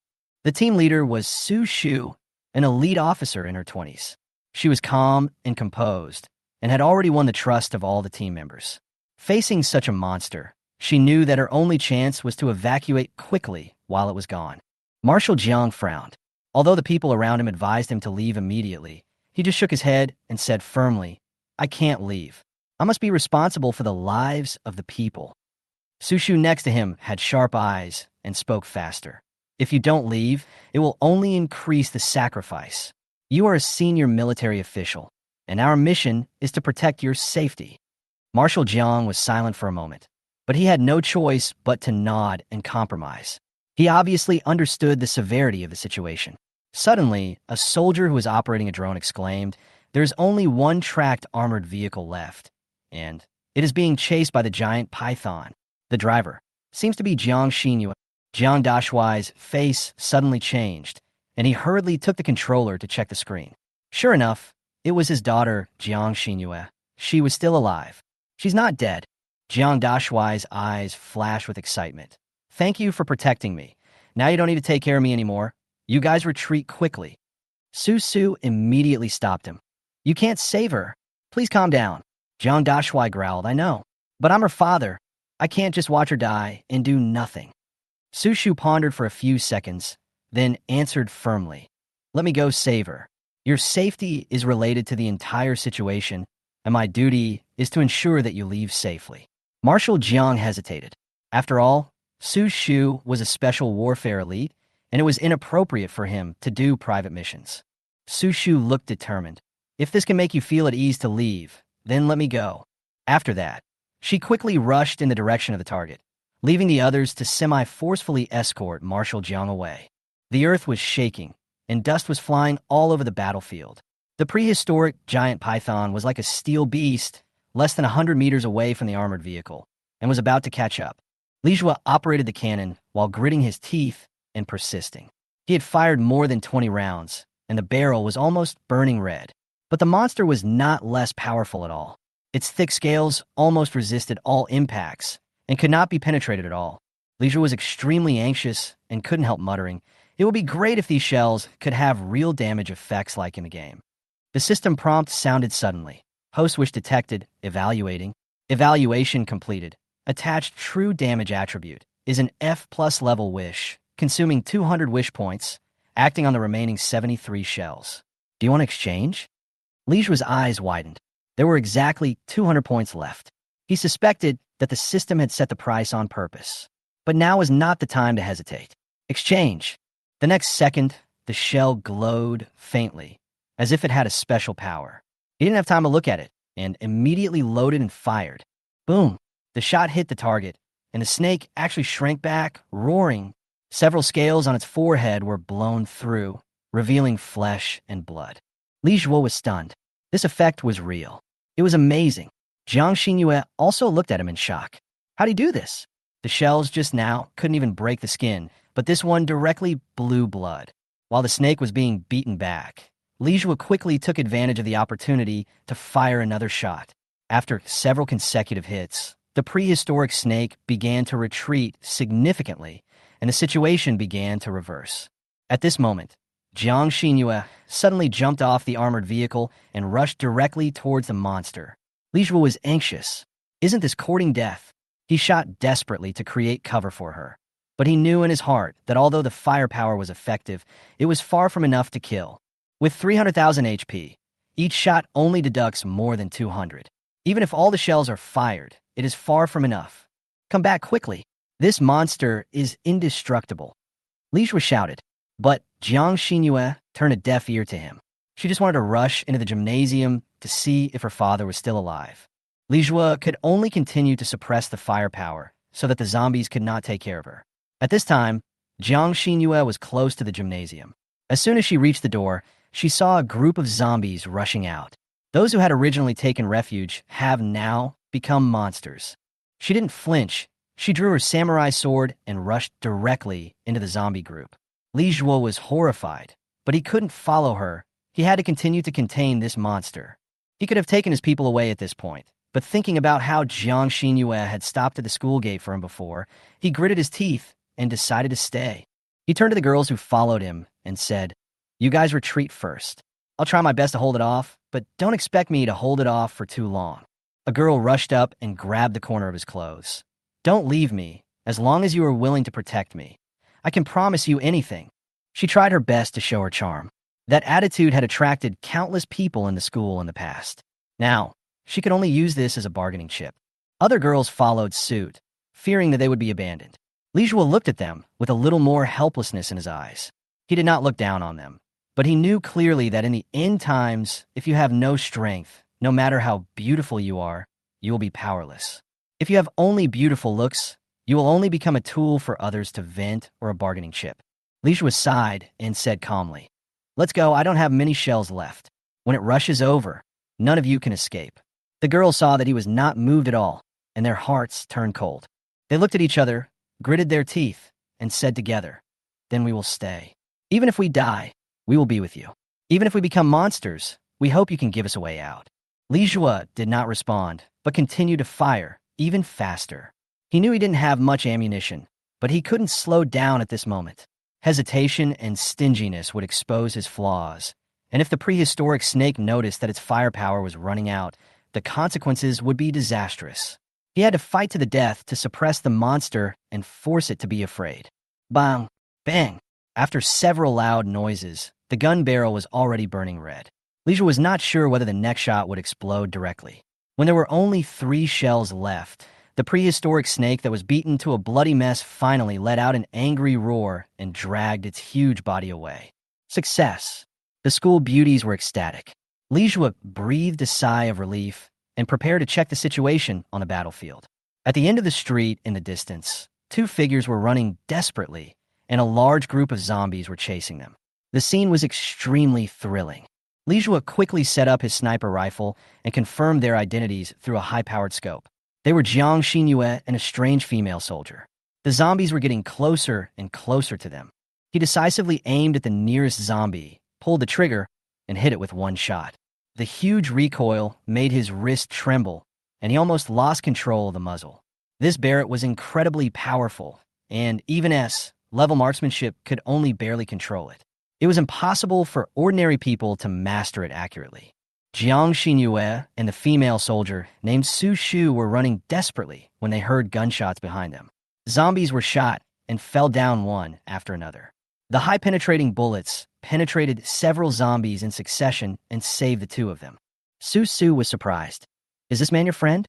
The team leader was Su Shu, an elite officer in her 20s. She was calm and composed, and had already won the trust of all the team members. Facing such a monster, she knew that her only chance was to evacuate quickly while it was gone. Marshal Jiang frowned. Although the people around him advised him to leave immediately, he just shook his head and said firmly, "I can't leave. I must be responsible for the lives of the people." Su Shu next to him had sharp eyes and spoke faster. "If you don't leave, it will only increase the sacrifice. You are a senior military official, and our mission is to protect your safety." Marshal Jiang was silent for a moment, but he had no choice but to nod and compromise. He obviously understood the severity of the situation. Suddenly, a soldier who was operating a drone exclaimed, "There's only one tracked armored vehicle left, and it is being chased by the giant python. The driver seems to be Jiang Xinyue." Jiang Dashuai's face suddenly changed, and he hurriedly took the controller to check the screen. Sure enough, it was his daughter, Jiang Xinyue. She was still alive. "She's not dead." Jiang Dashuai's eyes flashed with excitement. "Thank you for protecting me. Now you don't need to take care of me anymore. You guys retreat quickly." Su Su immediately stopped him. "You can't save her. Please calm down." Jiang Dashuai growled, "I know, but I'm her father. I can't just watch her die and do nothing." Su Shu pondered for a few seconds, then answered firmly, "Let me go save her. Your safety is related to the entire situation, and my duty is to ensure that you leave safely." Marshal Jiang hesitated. After all, Su Shu was a special warfare elite, and it was inappropriate for him to do private missions. Su Shu looked determined. "If this can make you feel at ease to leave, then let me go." After that, she quickly rushed in the direction of the target, leaving the others to semi-forcefully escort Marshal Jiang away. The earth was shaking, and dust was flying all over the battlefield. The prehistoric giant python was like a steel beast, less than 100 meters away from the armored vehicle, and was about to catch up. Li Jue operated the cannon while gritting his teeth and persisting. He had fired more than 20 rounds, and the barrel was almost burning red. But the monster was not less powerful at all. Its thick scales almost resisted all impacts and could not be penetrated at all. Li Jue was extremely anxious and couldn't help muttering, "It would be great if these shells could have real damage effects like in the game." The system prompt sounded suddenly. Host wish detected, evaluating. Evaluation completed. Attached true damage attribute is an F+ level wish, consuming 200 wish points, acting on the remaining 73 shells. Do you want to exchange? Li Jue's eyes widened. There were exactly 200 points left. He suspected that the system had set the price on purpose. But now was not the time to hesitate. Exchange. The next second, the shell glowed faintly, as if it had a special power. He didn't have time to look at it, and immediately loaded and fired. Boom! The shot hit the target, and the snake actually shrank back, roaring. Several scales on its forehead were blown through, revealing flesh and blood. Li Jue was stunned. This effect was real. It was amazing. Jiang Xinyue also looked at him in shock. How'd he do this? The shells just now couldn't even break the skin, but this one directly blew blood. While the snake was being beaten back, Li Jue quickly took advantage of the opportunity to fire another shot. After several consecutive hits, the prehistoric snake began to retreat significantly, and the situation began to reverse. At this moment, Jiang Xinyue suddenly jumped off the armored vehicle and rushed directly towards the monster. Li Jue was anxious. Isn't this courting death? He shot desperately to create cover for her. But he knew in his heart that although the firepower was effective, it was far from enough to kill. With 300,000 HP, each shot only deducts more than 200. Even if all the shells are fired, it is far from enough. Come back quickly. This monster is indestructible. Li Jue shouted, but Jiang Xinyue turned a deaf ear to him. She just wanted to rush into the gymnasium to see if her father was still alive. Li Jue could only continue to suppress the firepower so that the zombies could not take care of her. At this time, Jiang Xinyue was close to the gymnasium. As soon as she reached the door, she saw a group of zombies rushing out. Those who had originally taken refuge have now become monsters. She didn't flinch. She drew her samurai sword and rushed directly into the zombie group. Li Jue was horrified, but he couldn't follow her. He had to continue to contain this monster. He could have taken his people away at this point, but thinking about how Jiang Xinyue had stopped at the school gate for him before, he gritted his teeth and decided to stay. He turned to the girls who followed him and said, "You guys retreat first. I'll try my best to hold it off, but don't expect me to hold it off for too long." A girl rushed up and grabbed the corner of his clothes. "Don't leave me, as long as you are willing to protect me. I can promise you anything." She tried her best to show her charm. That attitude had attracted countless people in the school in the past. Now, she could only use this as a bargaining chip. Other girls followed suit, fearing that they would be abandoned. Li Jue looked at them with a little more helplessness in his eyes. He did not look down on them, but he knew clearly that in the end times, if you have no strength, no matter how beautiful you are, you will be powerless. If you have only beautiful looks, you will only become a tool for others to vent or a bargaining chip. Li Jue sighed and said calmly, "Let's go, I don't have many shells left. When it rushes over, none of you can escape." The girls saw that he was not moved at all, and their hearts turned cold. They looked at each other, gritted their teeth, and said together, "Then we will stay. Even if we die, we will be with you. Even if we become monsters, we hope you can give us a way out." Li Jue did not respond, but continued to fire, even faster. He knew he didn't have much ammunition, but he couldn't slow down at this moment. Hesitation and stinginess would expose his flaws, and if the prehistoric snake noticed that its firepower was running out, the consequences would be disastrous. He had to fight to the death to suppress the monster and force it to be afraid. Bang! Bang! After several loud noises, the gun barrel was already burning red. Li Jue was not sure whether the next shot would explode directly. When there were only 3 shells left, the prehistoric snake that was beaten to a bloody mess finally let out an angry roar and dragged its huge body away. Success! The school beauties were ecstatic. Li Jue breathed a sigh of relief and prepared to check the situation on the battlefield. At the end of the street in the distance, 2 figures were running desperately, and a large group of zombies were chasing them. The scene was extremely thrilling. Li Jue quickly set up his sniper rifle and confirmed their identities through a high-powered scope. They were Jiang Xinyue and a strange female soldier. The zombies were getting closer and closer to them. He decisively aimed at the nearest zombie, pulled the trigger, and hit it with one shot. The huge recoil made his wrist tremble, and he almost lost control of the muzzle. This Barrett was incredibly powerful, and even SSS-Level marksmanship could only barely control it. It was impossible for ordinary people to master it accurately. Jiang Xinyue and the female soldier named Su Shu were running desperately when they heard gunshots behind them. Zombies were shot and fell down one after another. The high-penetrating bullets penetrated several zombies in succession and saved the two of them. Su Su was surprised. "Is this man your friend?"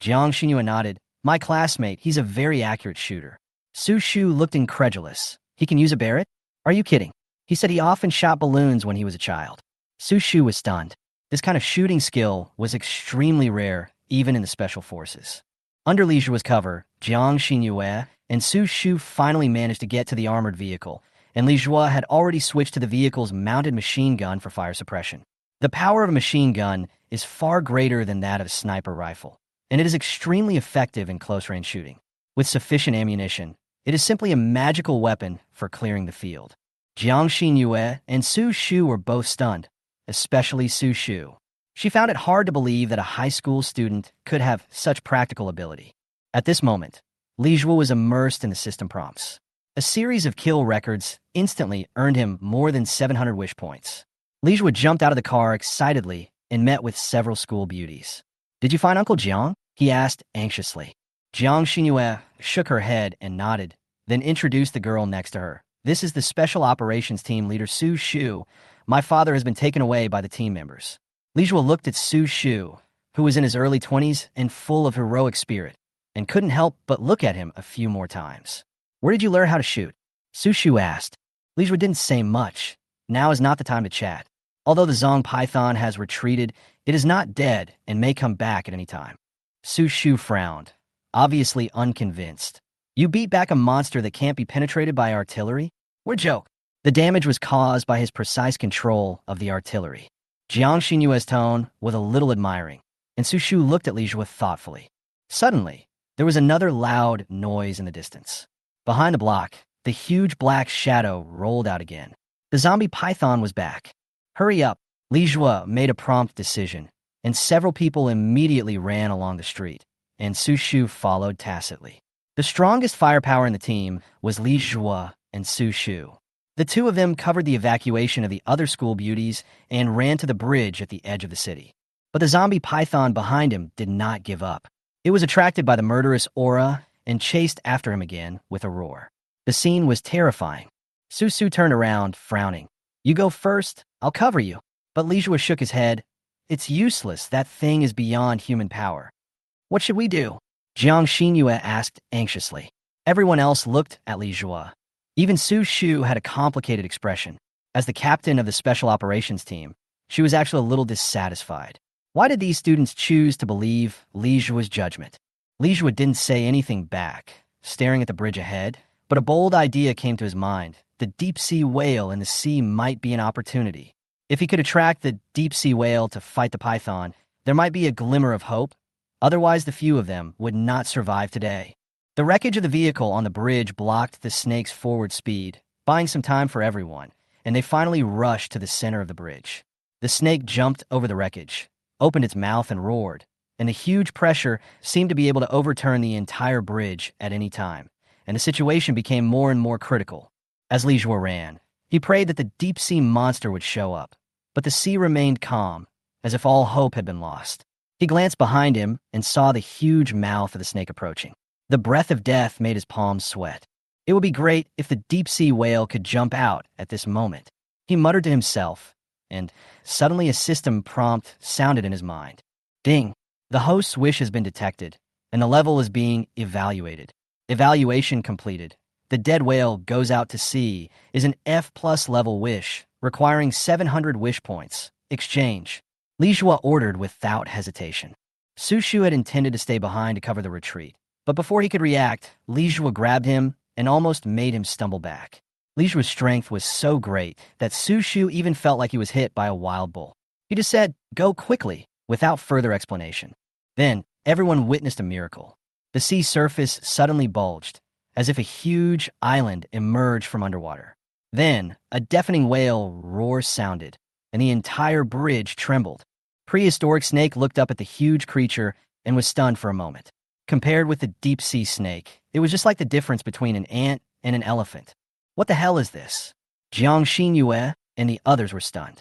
Jiang Xinyue nodded. "My classmate, he's a very accurate shooter." Su Shu looked incredulous. "He can use a Barrett? Are you kidding?" He said he often shot balloons when he was a child. Su Shu was stunned. This kind of shooting skill was extremely rare, even in the special forces. Under Li Jue's cover, Jiang Xinyue and Su Shu finally managed to get to the armored vehicle, and Li Jue had already switched to the vehicle's mounted machine gun for fire suppression. The power of a machine gun is far greater than that of a sniper rifle, and it is extremely effective in close-range shooting. With sufficient ammunition, it is simply a magical weapon for clearing the field. Jiang Xinyue and Su Shu were both stunned, especially Su Shu. She found it hard to believe that a high school student could have such practical ability. At this moment, Li Jue was immersed in the system prompts. A series of kill records instantly earned him more than 700 wish points. Li Jue jumped out of the car excitedly and met with several school beauties. "Did you find Uncle Jiang?" he asked anxiously. Jiang Xinyue shook her head and nodded, then introduced the girl next to her. "This is the Special Operations Team leader Su Shu. My father has been taken away by the team members." Li Jue looked at Su Shu, who was in his early 20s and full of heroic spirit, and couldn't help but look at him a few more times. "Where did you learn how to shoot?" Su Shu asked. Li Jue didn't say much. Now is not the time to chat. Although the Zong python has retreated, it is not dead and may come back at any time. Su Shu frowned, obviously unconvinced. "You beat back a monster that can't be penetrated by artillery? We're joke." The damage was caused by his precise control of the artillery. Jiang Xinyue's tone was a little admiring, and Su Shu looked at Li Jue thoughtfully. Suddenly, there was another loud noise in the distance. Behind the block, the huge black shadow rolled out again. The zombie python was back. "Hurry up." Li Jue made a prompt decision, and several people immediately ran along the street, and Su Shu followed tacitly. The strongest firepower in the team was Li Jue and Su Shu. The two of them covered the evacuation of the other school beauties and ran to the bridge at the edge of the city. But the zombie python behind him did not give up. It was attracted by the murderous aura and chased after him again with a roar. The scene was terrifying. Su Su turned around, frowning. "You go first, I'll cover you." But Li Jue shook his head. "It's useless, that thing is beyond human power." "What should we do?" Jiang Xinyue asked anxiously. Everyone else looked at Li Jue. Even Su Shu had a complicated expression. As the captain of the Special Operations Team, she was actually a little dissatisfied. Why did these students choose to believe Li Jue's judgment? Li Jue didn't say anything back, staring at the bridge ahead, but a bold idea came to his mind. The deep-sea whale in the sea might be an opportunity. If he could attract the deep-sea whale to fight the python, there might be a glimmer of hope. Otherwise, the few of them would not survive today. The wreckage of the vehicle on the bridge blocked the snake's forward speed, buying some time for everyone, and they finally rushed to the center of the bridge. The snake jumped over the wreckage, opened its mouth and roared, and the huge pressure seemed to be able to overturn the entire bridge at any time, and the situation became more and more critical. As Li Jue ran, he prayed that the deep-sea monster would show up, but the sea remained calm, as if all hope had been lost. He glanced behind him and saw the huge mouth of the snake approaching. The breath of death made his palms sweat. It would be great if the deep-sea whale could jump out at this moment. He muttered to himself, and suddenly a system prompt sounded in his mind. Ding! The host's wish has been detected, and the level is being evaluated. Evaluation completed. The dead whale goes out to sea is an F+ level wish, requiring 700 wish points. Exchange. Li Jue ordered without hesitation. Su Shu had intended to stay behind to cover the retreat, but before he could react, Li Jue grabbed him and almost made him stumble back. Li Jue's strength was so great that Su Shu even felt like he was hit by a wild bull. He just said, "Go quickly," without further explanation. Then, everyone witnessed a miracle. The sea surface suddenly bulged, as if a huge island emerged from underwater. Then, a deafening whale roar sounded, and the entire bridge trembled. Prehistoric Snake looked up at the huge creature and was stunned for a moment. Compared with the deep-sea snake, it was just like the difference between an ant and an elephant. What the hell is this? Jiang Xinyue and the others were stunned.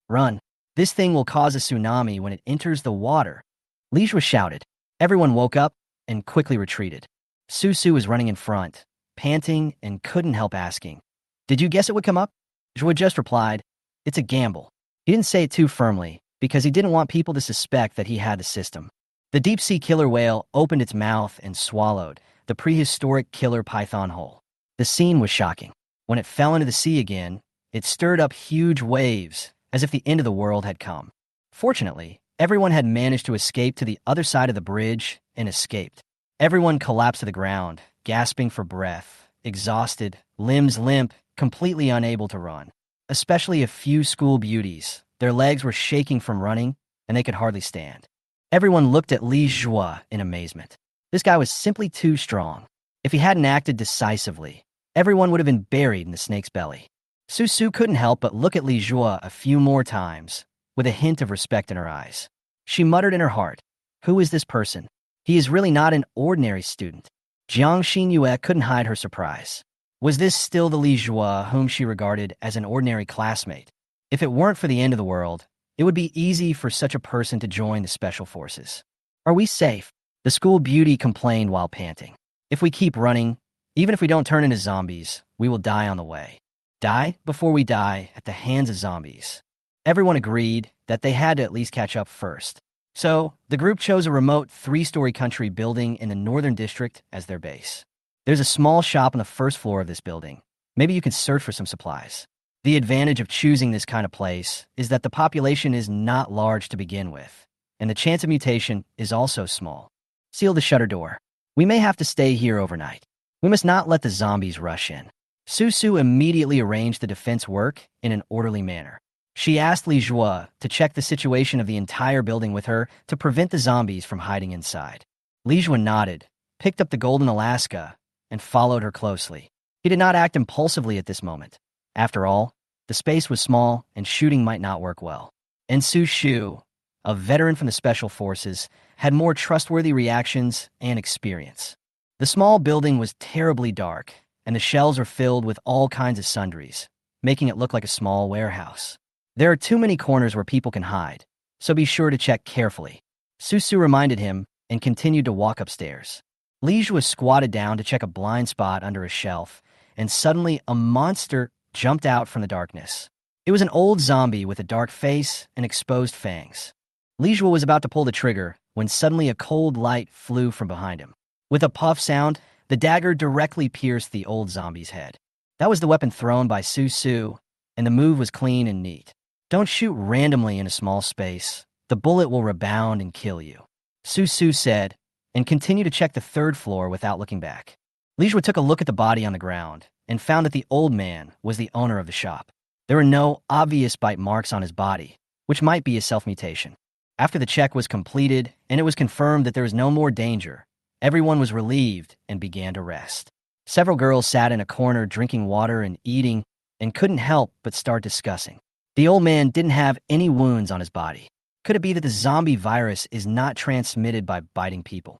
Run. This thing will cause a tsunami when it enters the water. Li Jue shouted. Everyone woke up and quickly retreated. Su Su was running in front, panting and couldn't help asking, "Did you guess it would come up?" Jue just replied, "It's a gamble." He didn't say it too firmly because he didn't want people to suspect that he had the system. The deep-sea killer whale opened its mouth and swallowed the prehistoric killer python whole. The scene was shocking. When it fell into the sea again, it stirred up huge waves, as if the end of the world had come. Fortunately, everyone had managed to escape to the other side of the bridge and escaped. Everyone collapsed to the ground, gasping for breath, exhausted, limbs limp, completely unable to run. Especially a few school beauties. Their legs were shaking from running, and they could hardly stand. Everyone looked at Li Jue in amazement. This guy was simply too strong. If he hadn't acted decisively, everyone would have been buried in the snake's belly. Su Su couldn't help but look at Li Jue a few more times, with a hint of respect in her eyes. She muttered in her heart, "Who is this person? He is really not an ordinary student." Jiang Xinyue couldn't hide her surprise. Was this still the Li Jue whom she regarded as an ordinary classmate? If it weren't for the end of the world, it would be easy for such a person to join the special forces. "Are we safe?" The school beauty complained while panting. "If we keep running, even if we don't turn into zombies, we will die on the way. Die before we die at the hands of zombies." Everyone agreed that they had to at least catch up first. So, the group chose a remote 3-story country building in the northern district as their base. There's a small shop on the first floor of this building. Maybe you can search for some supplies. The advantage of choosing this kind of place is that the population is not large to begin with, and the chance of mutation is also small. Seal the shutter door. We may have to stay here overnight. We must not let the zombies rush in. Su Su immediately arranged the defense work in an orderly manner. She asked Li Jue to check the situation of the entire building with her to prevent the zombies from hiding inside. Li Jue nodded, picked up the golden Alaska, and followed her closely. He did not act impulsively at this moment. After all, the space was small and shooting might not work well. And Su Shu, a veteran from the Special Forces, had more trustworthy reactions and experience. The small building was terribly dark, and the shelves were filled with all kinds of sundries, making it look like a small warehouse. There are too many corners where people can hide, so be sure to check carefully. Su Su reminded him and continued to walk upstairs. Li Jue was squatted down to check a blind spot under a shelf, and suddenly a monster jumped out from the darkness. It was an old zombie with a dark face and exposed fangs. Li Jue was about to pull the trigger when suddenly a cold light flew from behind him. With a puff sound, the dagger directly pierced the old zombie's head. That was the weapon thrown by Su Su, and the move was clean and neat. Don't shoot randomly in a small space. The bullet will rebound and kill you, Su Su said, and continued to check the 3rd floor without looking back. Li Jue took a look at the body on the ground and found that the old man was the owner of the shop. There were no obvious bite marks on his body, which might be a self-mutation. After the check was completed and it was confirmed that there was no more danger, everyone was relieved and began to rest. Several girls sat in a corner drinking water and eating and couldn't help but start discussing. The old man didn't have any wounds on his body. Could it be that the zombie virus is not transmitted by biting people?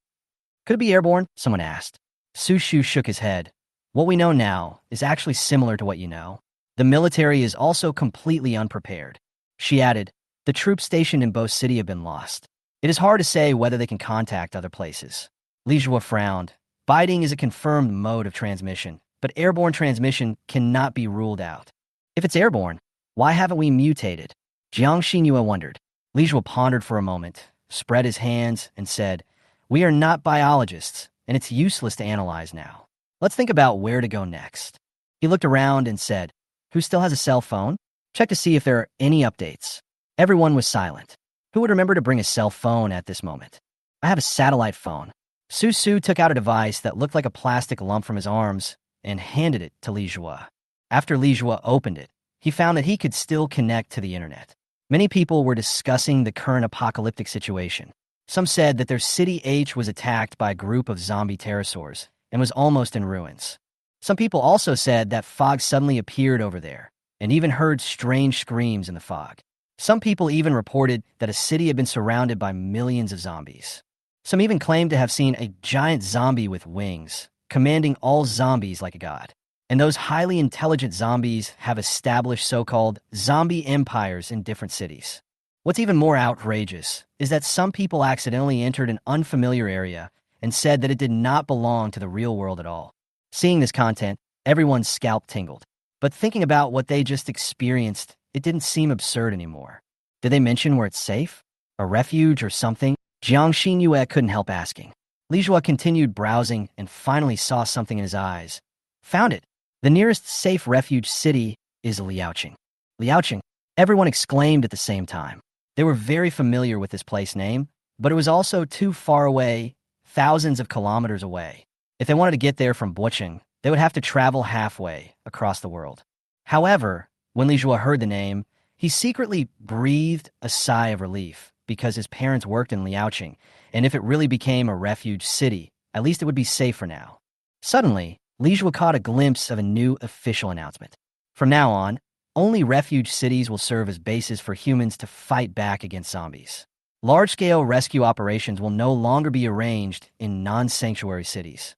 Could it be airborne? Someone asked. Su Shu shook his head. What we know now is actually similar to what you know. The military is also completely unprepared. She added, the troops stationed in both cities have been lost. It is hard to say whether they can contact other places. Li Jue frowned. Biting is a confirmed mode of transmission, but airborne transmission cannot be ruled out. If it's airborne, why haven't we mutated? Jiang Xinyue wondered. Li Jue pondered for a moment, spread his hands, and said, we are not biologists, and it's useless to analyze now. Let's think about where to go next. He looked around and said, who still has a cell phone? Check to see if there are any updates. Everyone was silent. Who would remember to bring a cell phone at this moment? I have a satellite phone. Su Su took out a device that looked like a plastic lump from his arms and handed it to Li Jue. After Li Jue opened it, he found that he could still connect to the internet. Many people were discussing the current apocalyptic situation. Some said that their city H was attacked by a group of zombie pterosaurs and was almost in ruins. Some people also said that fog suddenly appeared over there and even heard strange screams in the fog. Some people even reported that a city had been surrounded by millions of zombies. Some even claimed to have seen a giant zombie with wings, commanding all zombies like a god. And those highly intelligent zombies have established so-called zombie empires in different cities. What's even more outrageous is that some people accidentally entered an unfamiliar area and said that it did not belong to the real world at all. Seeing this content, everyone's scalp tingled. But thinking about what they just experienced, it didn't seem absurd anymore. Did they mention where it's safe? A refuge or something? Jiang Xinyue couldn't help asking. Li Jue continued browsing and finally saw something in his eyes. Found it. The nearest safe refuge city is Liaoqing. Liaoqing? Everyone exclaimed at the same time. They were very familiar with this place name, but it was also too far away, thousands of kilometers away. If they wanted to get there from Bocheng, they would have to travel halfway across the world. However, when Li Jue heard the name, he secretly breathed a sigh of relief because his parents worked in Liaoqing, and if it really became a refuge city, at least it would be safe for now. Suddenly, Li Jue caught a glimpse of a new official announcement. From now on, only refuge cities will serve as bases for humans to fight back against zombies. Large-scale rescue operations will no longer be arranged in non-sanctuary cities.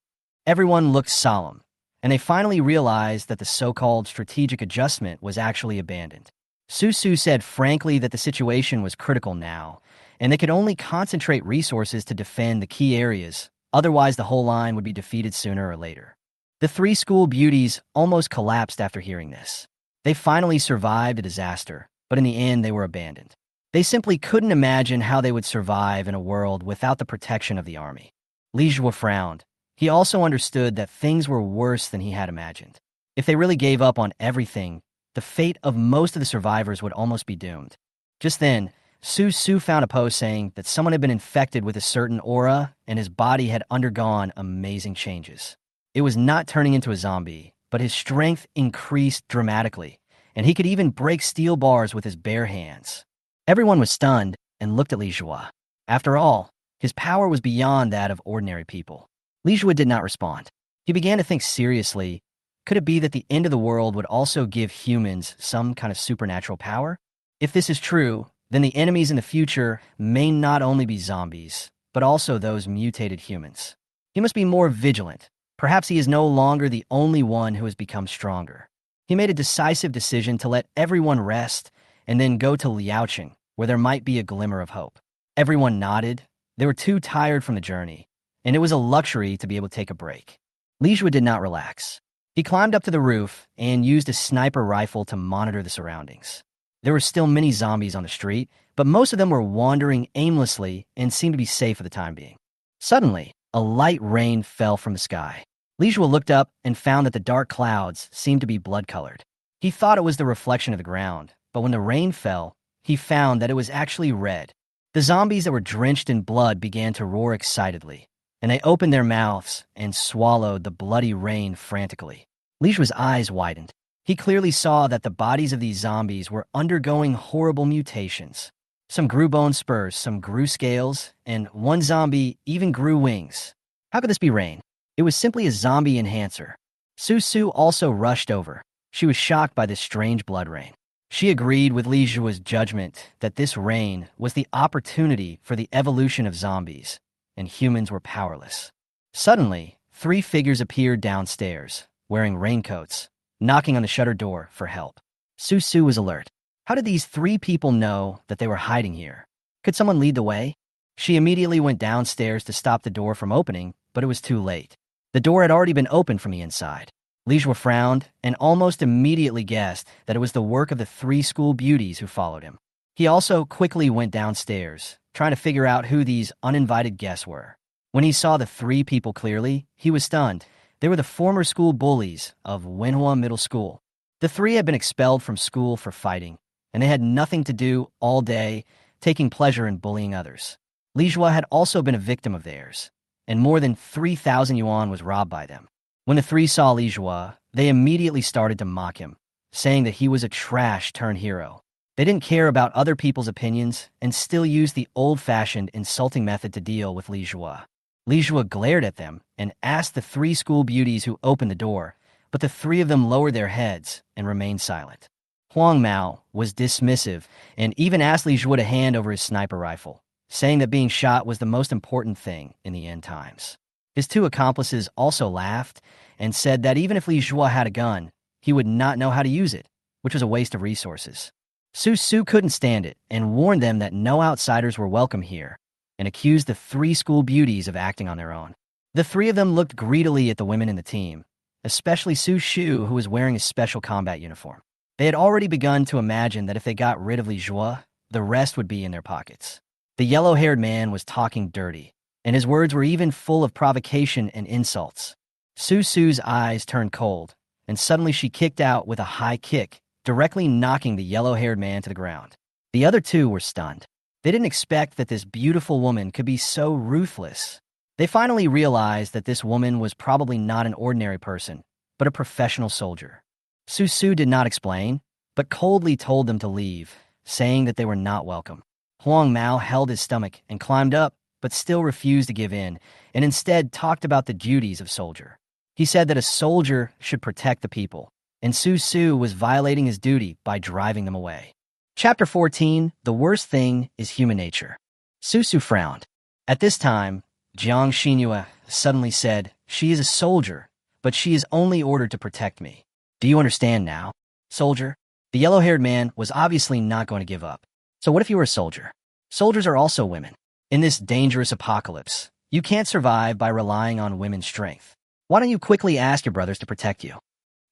Everyone looked solemn, and they finally realized that the so-called strategic adjustment was actually abandoned. Su said frankly that the situation was critical now, and they could only concentrate resources to defend the key areas, otherwise the whole line would be defeated sooner or later. The three school beauties almost collapsed after hearing this. They finally survived a disaster, but in the end they were abandoned. They simply couldn't imagine how they would survive in a world without the protection of the army. Li Jue frowned. He also understood that things were worse than he had imagined. If they really gave up on everything, the fate of most of the survivors would almost be doomed. Just then, Su found a post saying that someone had been infected with a certain aura and his body had undergone amazing changes. It was not turning into a zombie, but his strength increased dramatically, and he could even break steel bars with his bare hands. Everyone was stunned and looked at Li Jue. After all, his power was beyond that of ordinary people. Li Jue did not respond. He began to think seriously. Could it be that the end of the world would also give humans some kind of supernatural power? If this is true, then the enemies in the future may not only be zombies, but also those mutated humans. He must be more vigilant. Perhaps he is no longer the only one who has become stronger. He made a decisive decision to let everyone rest and then go to Liaoqing, where there might be a glimmer of hope. Everyone nodded. They were too tired from the journey, and it was a luxury to be able to take a break. Li Jue did not relax. He climbed up to the roof and used a sniper rifle to monitor the surroundings. There were still many zombies on the street, but most of them were wandering aimlessly and seemed to be safe for the time being. Suddenly, a light rain fell from the sky. Li Jue looked up and found that the dark clouds seemed to be blood-colored. He thought it was the reflection of the ground, but when the rain fell, he found that it was actually red. The zombies that were drenched in blood began to roar excitedly, and they opened their mouths and swallowed the bloody rain frantically. Li Jue's eyes widened. He clearly saw that the bodies of these zombies were undergoing horrible mutations. Some grew bone spurs, some grew scales, and one zombie even grew wings. How could this be rain? It was simply a zombie enhancer. Su also rushed over. She was shocked by this strange blood rain. She agreed with Li Jue's judgment that this rain was the opportunity for the evolution of zombies, and humans were powerless. Suddenly, three figures appeared downstairs, wearing raincoats, knocking on the shutter door for help. Su was alert. How did these three people know that they were hiding here? Could someone lead the way? She immediately went downstairs to stop the door from opening, but it was too late. The door had already been opened from the inside. Li Jue frowned and almost immediately guessed that it was the work of the three school beauties who followed him. He also quickly went downstairs, trying to figure out who these uninvited guests were. When he saw the three people clearly, he was stunned. They were the former school bullies of Manhwa Middle School. The three had been expelled from school for fighting, and they had nothing to do all day, taking pleasure in bullying others. Li Jue had also been a victim of theirs, and more than 3,000 yuan was robbed by them. When the three saw Li Jue, They immediately started to mock him, saying that he was a trash-turned-hero. They didn't care about other people's opinions and still used the old-fashioned insulting method to deal with Li Jue. Li Jue glared at them and asked the three school beauties who opened the door, but the three of them lowered their heads and remained silent. Huang Mao was dismissive and even asked Li Jue to hand over his sniper rifle, saying that being shot was the most important thing in the end times. His two accomplices also laughed and said that even if Li Jue had a gun, he would not know how to use it, which was a waste of resources. Su couldn't stand it and warned them that no outsiders were welcome here, and accused the three school beauties of acting on their own. The three of them looked greedily at the women in the team, especially Su Shu, who was wearing a special combat uniform. They had already begun to imagine that if they got rid of Li Jue, the rest would be in their pockets. The yellow-haired man was talking dirty, and his words were even full of provocation and insults. Su's eyes turned cold, and suddenly she kicked out with a high kick, directly knocking the yellow-haired man to the ground. The other two were stunned. They didn't expect that this beautiful woman could be so ruthless. They finally realized that this woman was probably not an ordinary person, but a professional soldier. Su did not explain, but coldly told them to leave, saying that they were not welcome. Huang Mao held his stomach and climbed up, but still refused to give in, and instead talked about the duties of soldier. He said that a soldier should protect the people, and Su was violating his duty by driving them away. Chapter 14, The Worst Thing is Human Nature. Su frowned. At this time, Jiang Xinyue suddenly said, "She is a soldier, but she is only ordered to protect me. Do you understand now, soldier?" The yellow-haired man was obviously not going to give up. So what if you were a soldier? Soldiers are also women. In this dangerous apocalypse, you can't survive by relying on women's strength. Why don't you quickly ask your brothers to protect you?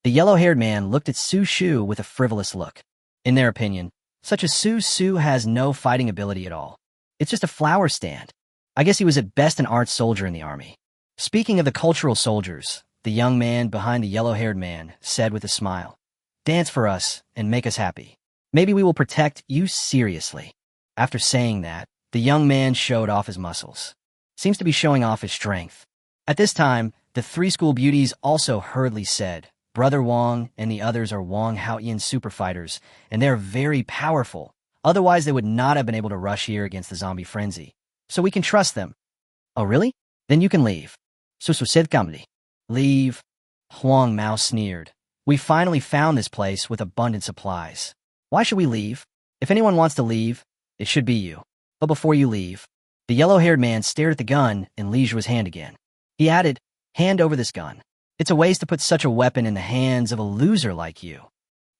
The yellow-haired man looked at Su Shu with a frivolous look. In their opinion, such as Su has no fighting ability at all. It's just a flower stand. I guess he was at best an art soldier in the army. Speaking of the cultural soldiers, the young man behind the yellow-haired man said with a smile, "Dance for us and make us happy. Maybe we will protect you seriously." After saying that, the young man showed off his muscles. Seems to be showing off his strength. At this time, the three school beauties also hurriedly said, "Brother Wang and the others are Wang Haoyan super fighters, and they're very powerful. Otherwise, they would not have been able to rush here against the zombie frenzy. So we can trust them." "Oh, really? Then you can leave." Susu said calmly. "Leave?" Huang Mao sneered. "We finally found this place with abundant supplies. Why should we leave? If anyone wants to leave, it should be you. But before you leave..." The yellow-haired man stared at the gun in Li Jue's hand again. He added, "Hand over this gun. It's a waste to put such a weapon in the hands of a loser like you."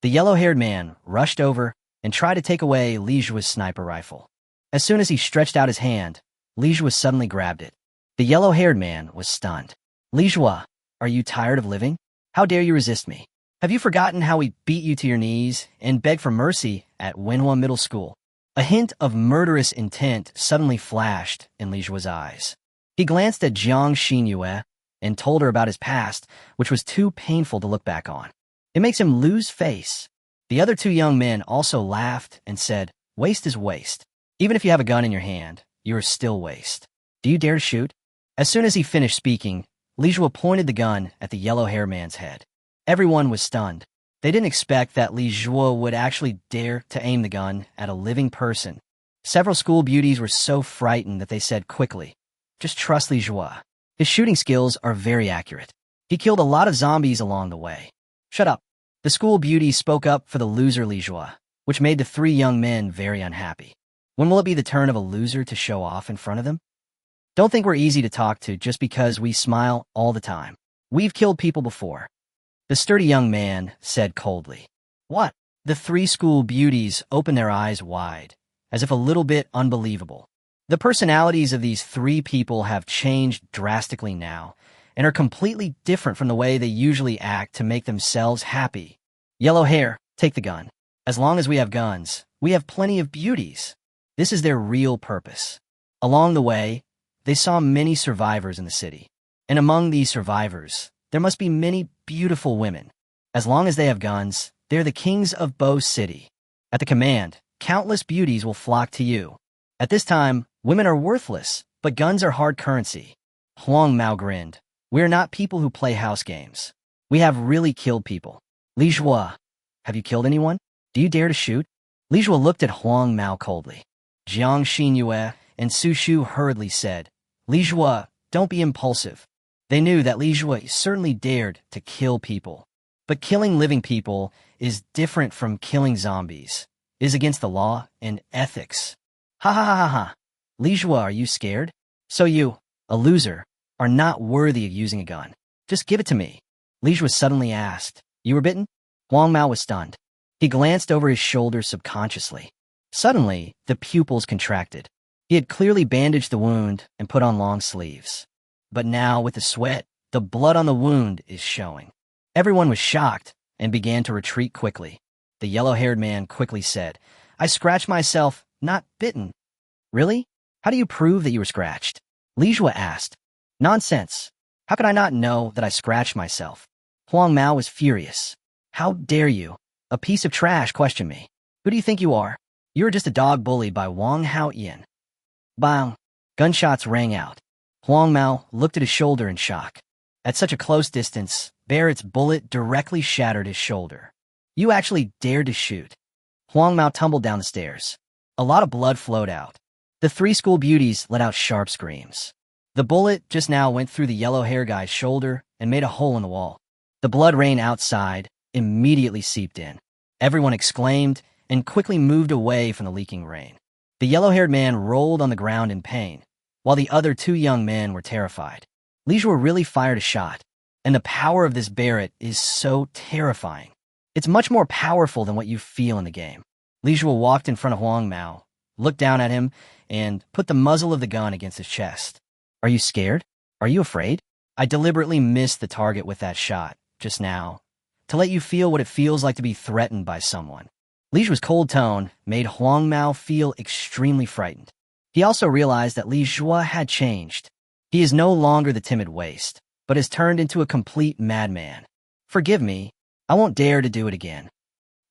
The yellow-haired man rushed over and tried to take away Li Jue's sniper rifle. As soon as he stretched out his hand, Li Jue suddenly grabbed it. The yellow-haired man was stunned. "Li Jue, are you tired of living? How dare you resist me? Have you forgotten how we beat you to your knees and begged for mercy at Wenhua Middle School?" A hint of murderous intent suddenly flashed in Li Jue's eyes. He glanced at Jiang Xinyue and told her about his past, which was too painful to look back on. It makes him lose face. The other two young men also laughed and said, "Waste is waste. Even if you have a gun in your hand, you are still waste. Do you dare to shoot?" As soon as he finished speaking, Li Jue pointed the gun at the yellow-haired man's head. Everyone was stunned. They didn't expect that Li Jue would actually dare to aim the gun at a living person. Several school beauties were so frightened that they said quickly, "Just trust Li Jue. His shooting skills are very accurate. He killed a lot of zombies along the way." "Shut up." The school beauties spoke up for the loser Li Jue, which made the three young men very unhappy. When will it be the turn of a loser to show off in front of them? Don't think we're easy to talk to just because we smile all the time. We've killed people before. The sturdy young man said coldly. "What?" The three school beauties opened their eyes wide, as if a little bit unbelievable. The personalities of these three people have changed drastically now, and are completely different from the way they usually act to make themselves happy. "Yellow hair, take the gun. As long as we have guns, we have plenty of beauties." This is their real purpose. Along the way, they saw many survivors in the city, and among these survivors, there must be many beautiful women. As long as they have guns, they're the kings of Bo City. At the command, countless beauties will flock to you. At this time, women are worthless, but guns are hard currency. Huang Mao grinned. "We are not people who play house games. We have really killed people. Li Zhua, have you killed anyone? Do you dare to shoot? Li Zhua looked at Huang Mao coldly. Jiang Xinyue and Su Shu hurriedly said, Li Zhua, don't be impulsive. They knew that Li Zhua certainly dared to kill people. But killing living people is different from killing zombies. It is against the law and ethics. Ha ha ha ha ha. Li Zhua, are you scared? So you, a loser, are not worthy of using a gun. Just give it to me. Li Zhua suddenly asked. You were bitten? Huang Mao was stunned. He glanced over his shoulder subconsciously. Suddenly, the pupils contracted. He had clearly bandaged the wound and put on long sleeves. But now, with the sweat, the blood on the wound is showing. Everyone was shocked and began to retreat quickly. The yellow-haired man quickly said, I scratched myself, not bitten. Really? How do you prove that you were scratched? Li Zhua asked. Nonsense. How could I not know that I scratched myself? Huang Mao was furious. How dare you? A piece of trash question me. Who do you think you are? You are just a dog bullied by Wang Haoyan. Bang! Gunshots rang out. Huang Mao looked at his shoulder in shock. At such a close distance, Barrett's bullet directly shattered his shoulder. You actually dared to shoot. Huang Mao tumbled down the stairs. A lot of blood flowed out. The three school beauties let out sharp screams. The bullet just now went through the yellow-haired guy's shoulder and made a hole in the wall. The blood rain outside immediately seeped in. Everyone exclaimed and quickly moved away from the leaking rain. The yellow-haired man rolled on the ground in pain, while the other two young men were terrified. Li Zhua really fired a shot, and the power of this Barrett is so terrifying. It's much more powerful than what you feel in the game. Li Zhua walked in front of Huang Mao, looked down at him, and put the muzzle of the gun against his chest. Are you scared? Are you afraid? I deliberately missed the target with that shot, just now, to let you feel what it feels like to be threatened by someone. Li Zhua's cold tone made Huang Mao feel extremely frightened. He also realized that Li Zhua had changed. He is no longer the timid waste, but has turned into a complete madman. Forgive me, I won't dare to do it again.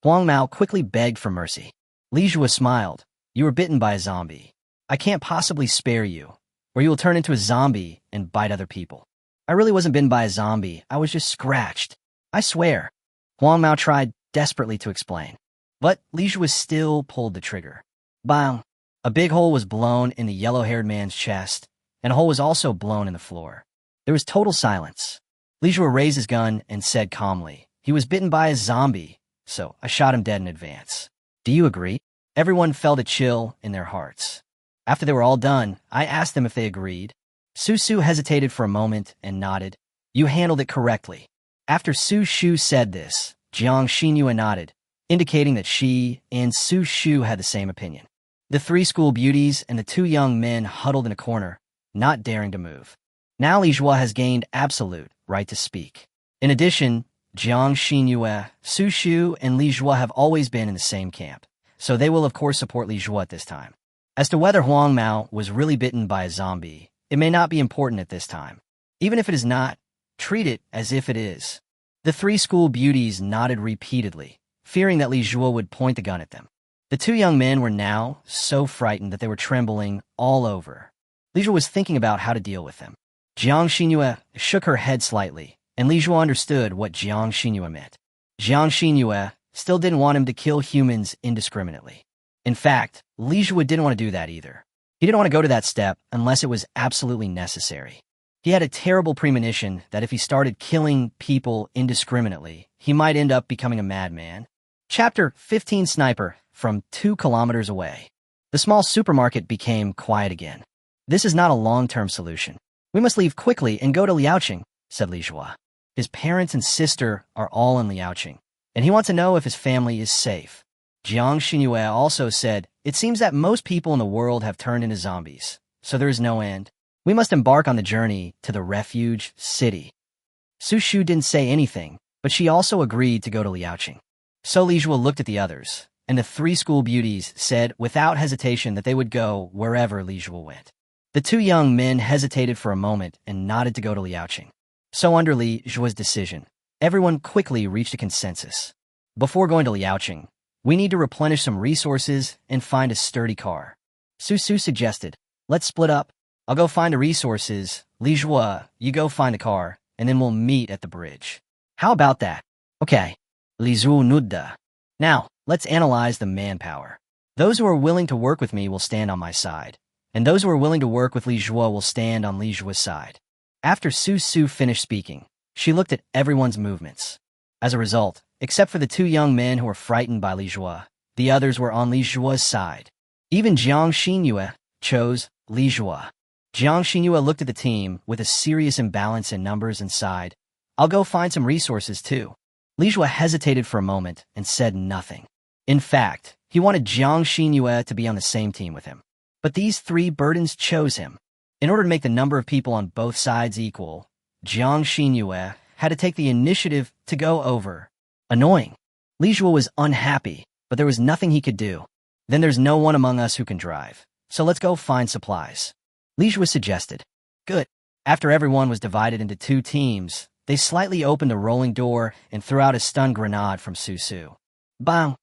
Huang Mao quickly begged for mercy. Li Zhua smiled. You were bitten by a zombie. I can't possibly spare you, or you will turn into a zombie and bite other people. I really wasn't bitten by a zombie, I was just scratched. I swear. Huang Mao tried desperately to explain. But Li Zhua still pulled the trigger. Bang! A big hole was blown in the yellow-haired man's chest, and a hole was also blown in the floor. There was total silence. Li Zhua raised his gun and said calmly, he was bitten by a zombie, so I shot him dead in advance. Do you agree? Everyone felt a chill in their hearts. After they were all done, I asked them if they agreed. Su Su hesitated for a moment and nodded. You handled it correctly. After Su Shu said this, Jiang Xinyue nodded, indicating that she and Su Shu had the same opinion. The three school beauties and the two young men huddled in a corner, not daring to move. Now Li Zhua has gained absolute right to speak. In addition, Jiang Xinyue, Su Shu, and Li Zhua have always been in the same camp, so they will of course support Li Zhua at this time. As to whether Huang Mao was really bitten by a zombie, it may not be important at this time. Even if it is not, treat it as if it is. The three school beauties nodded repeatedly, fearing that Li Zhua would point the gun at them. The two young men were now so frightened that they were trembling all over. Li Zhua was thinking about how to deal with them. Jiang Xinyue shook her head slightly, and Li Zhua understood what Jiang Xinyue meant. Jiang Xinyue still didn't want him to kill humans indiscriminately. In fact, Li Zhua didn't want to do that either. He didn't want to go to that step unless it was absolutely necessary. He had a terrible premonition that if he started killing people indiscriminately, he might end up becoming a madman. Chapter 15 Sniper from 2 kilometers away. The small supermarket became quiet again. This is not a long-term solution. We must leave quickly and go to Liaoqing, said Li Zhua. His parents and sister are all in Liaoqing, and he wants to know if his family is safe. Jiang Xinyue also said, it seems that most people in the world have turned into zombies, so there is no end. We must embark on the journey to the refuge city. Su Shu didn't say anything, but she also agreed to go to Liaoqing. So Li Zhua looked at the others, and the three school beauties said without hesitation that they would go wherever Li Zhua went. The two young men hesitated for a moment and nodded to go to Liaoqing. So under Li Zhua's decision, everyone quickly reached a consensus. Before going to Liaoqing, we need to replenish some resources and find a sturdy car. Su Su suggested, let's split up. I'll go find the resources, Li Zhua, you go find the car, and then we'll meet at the bridge. How about that? Okay, Lizu Nudda. Now, let's analyze the manpower. Those who are willing to work with me will stand on my side, and those who are willing to work with Li Zhuo will stand on Li Zhuo's side. After Su Su finished speaking, she looked at everyone's movements. As a result, except for the two young men who were frightened by Li Zhuo, the others were on Li Zhuo's side. Even Jiang Xinyue chose Li Zhuo. Jiang Xinyue looked at the team with a serious imbalance in numbers and sighed, "I'll go find some resources too." Li Zhuo hesitated for a moment and said nothing. In fact, he wanted Jiang Xinyue to be on the same team with him. But these three burdens chose him. In order to make the number of people on both sides equal, Jiang Xinyue had to take the initiative to go over. Annoying. Li Zhuo was unhappy, but there was nothing he could do. Then there's no one among us who can drive, so let's go find supplies. Li Zhuo suggested. Good. After everyone was divided into two teams, they slightly opened a rolling door and threw out a stun grenade from Su Su. Bang!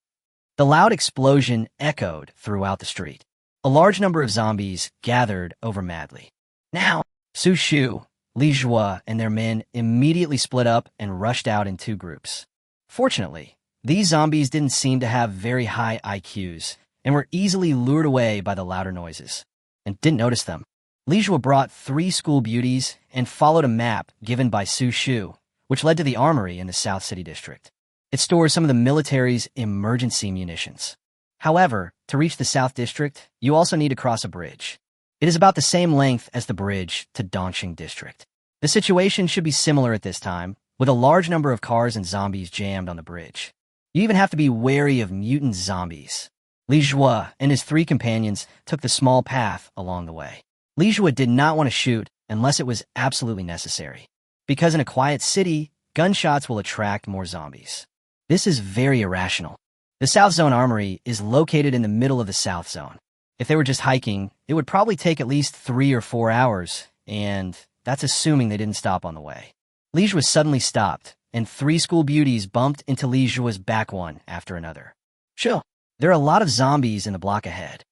The loud explosion echoed throughout the street. A large number of zombies gathered over madly. Now, Su Shu, Li Zhuo, and their men immediately split up and rushed out in two groups. Fortunately, these zombies didn't seem to have very high IQs and were easily lured away by the louder noises, and didn't notice them. Li Zhuo brought 3 school beauties and followed a map given by Su Shu, which led to the armory in the South City District. It stores some of the military's emergency munitions. However, to reach the South District, you also need to cross a bridge. It is about the same length as the bridge to Dongqing District. The situation should be similar at this time, with a large number of cars and zombies jammed on the bridge. You even have to be wary of mutant zombies. Li Zhuo and his 3 companions took the small path along the way. Li Zhuo did not want to shoot unless it was absolutely necessary, because in a quiet city, gunshots will attract more zombies. This is very irrational. The South Zone Armory is located in the middle of the South Zone. If they were just hiking, it would probably take at least 3 or 4 hours, and that's assuming they didn't stop on the way. Li Zhuo suddenly stopped, and 3 school beauties bumped into Li Zhuo's back one after another. Sure, there are a lot of zombies in the block ahead.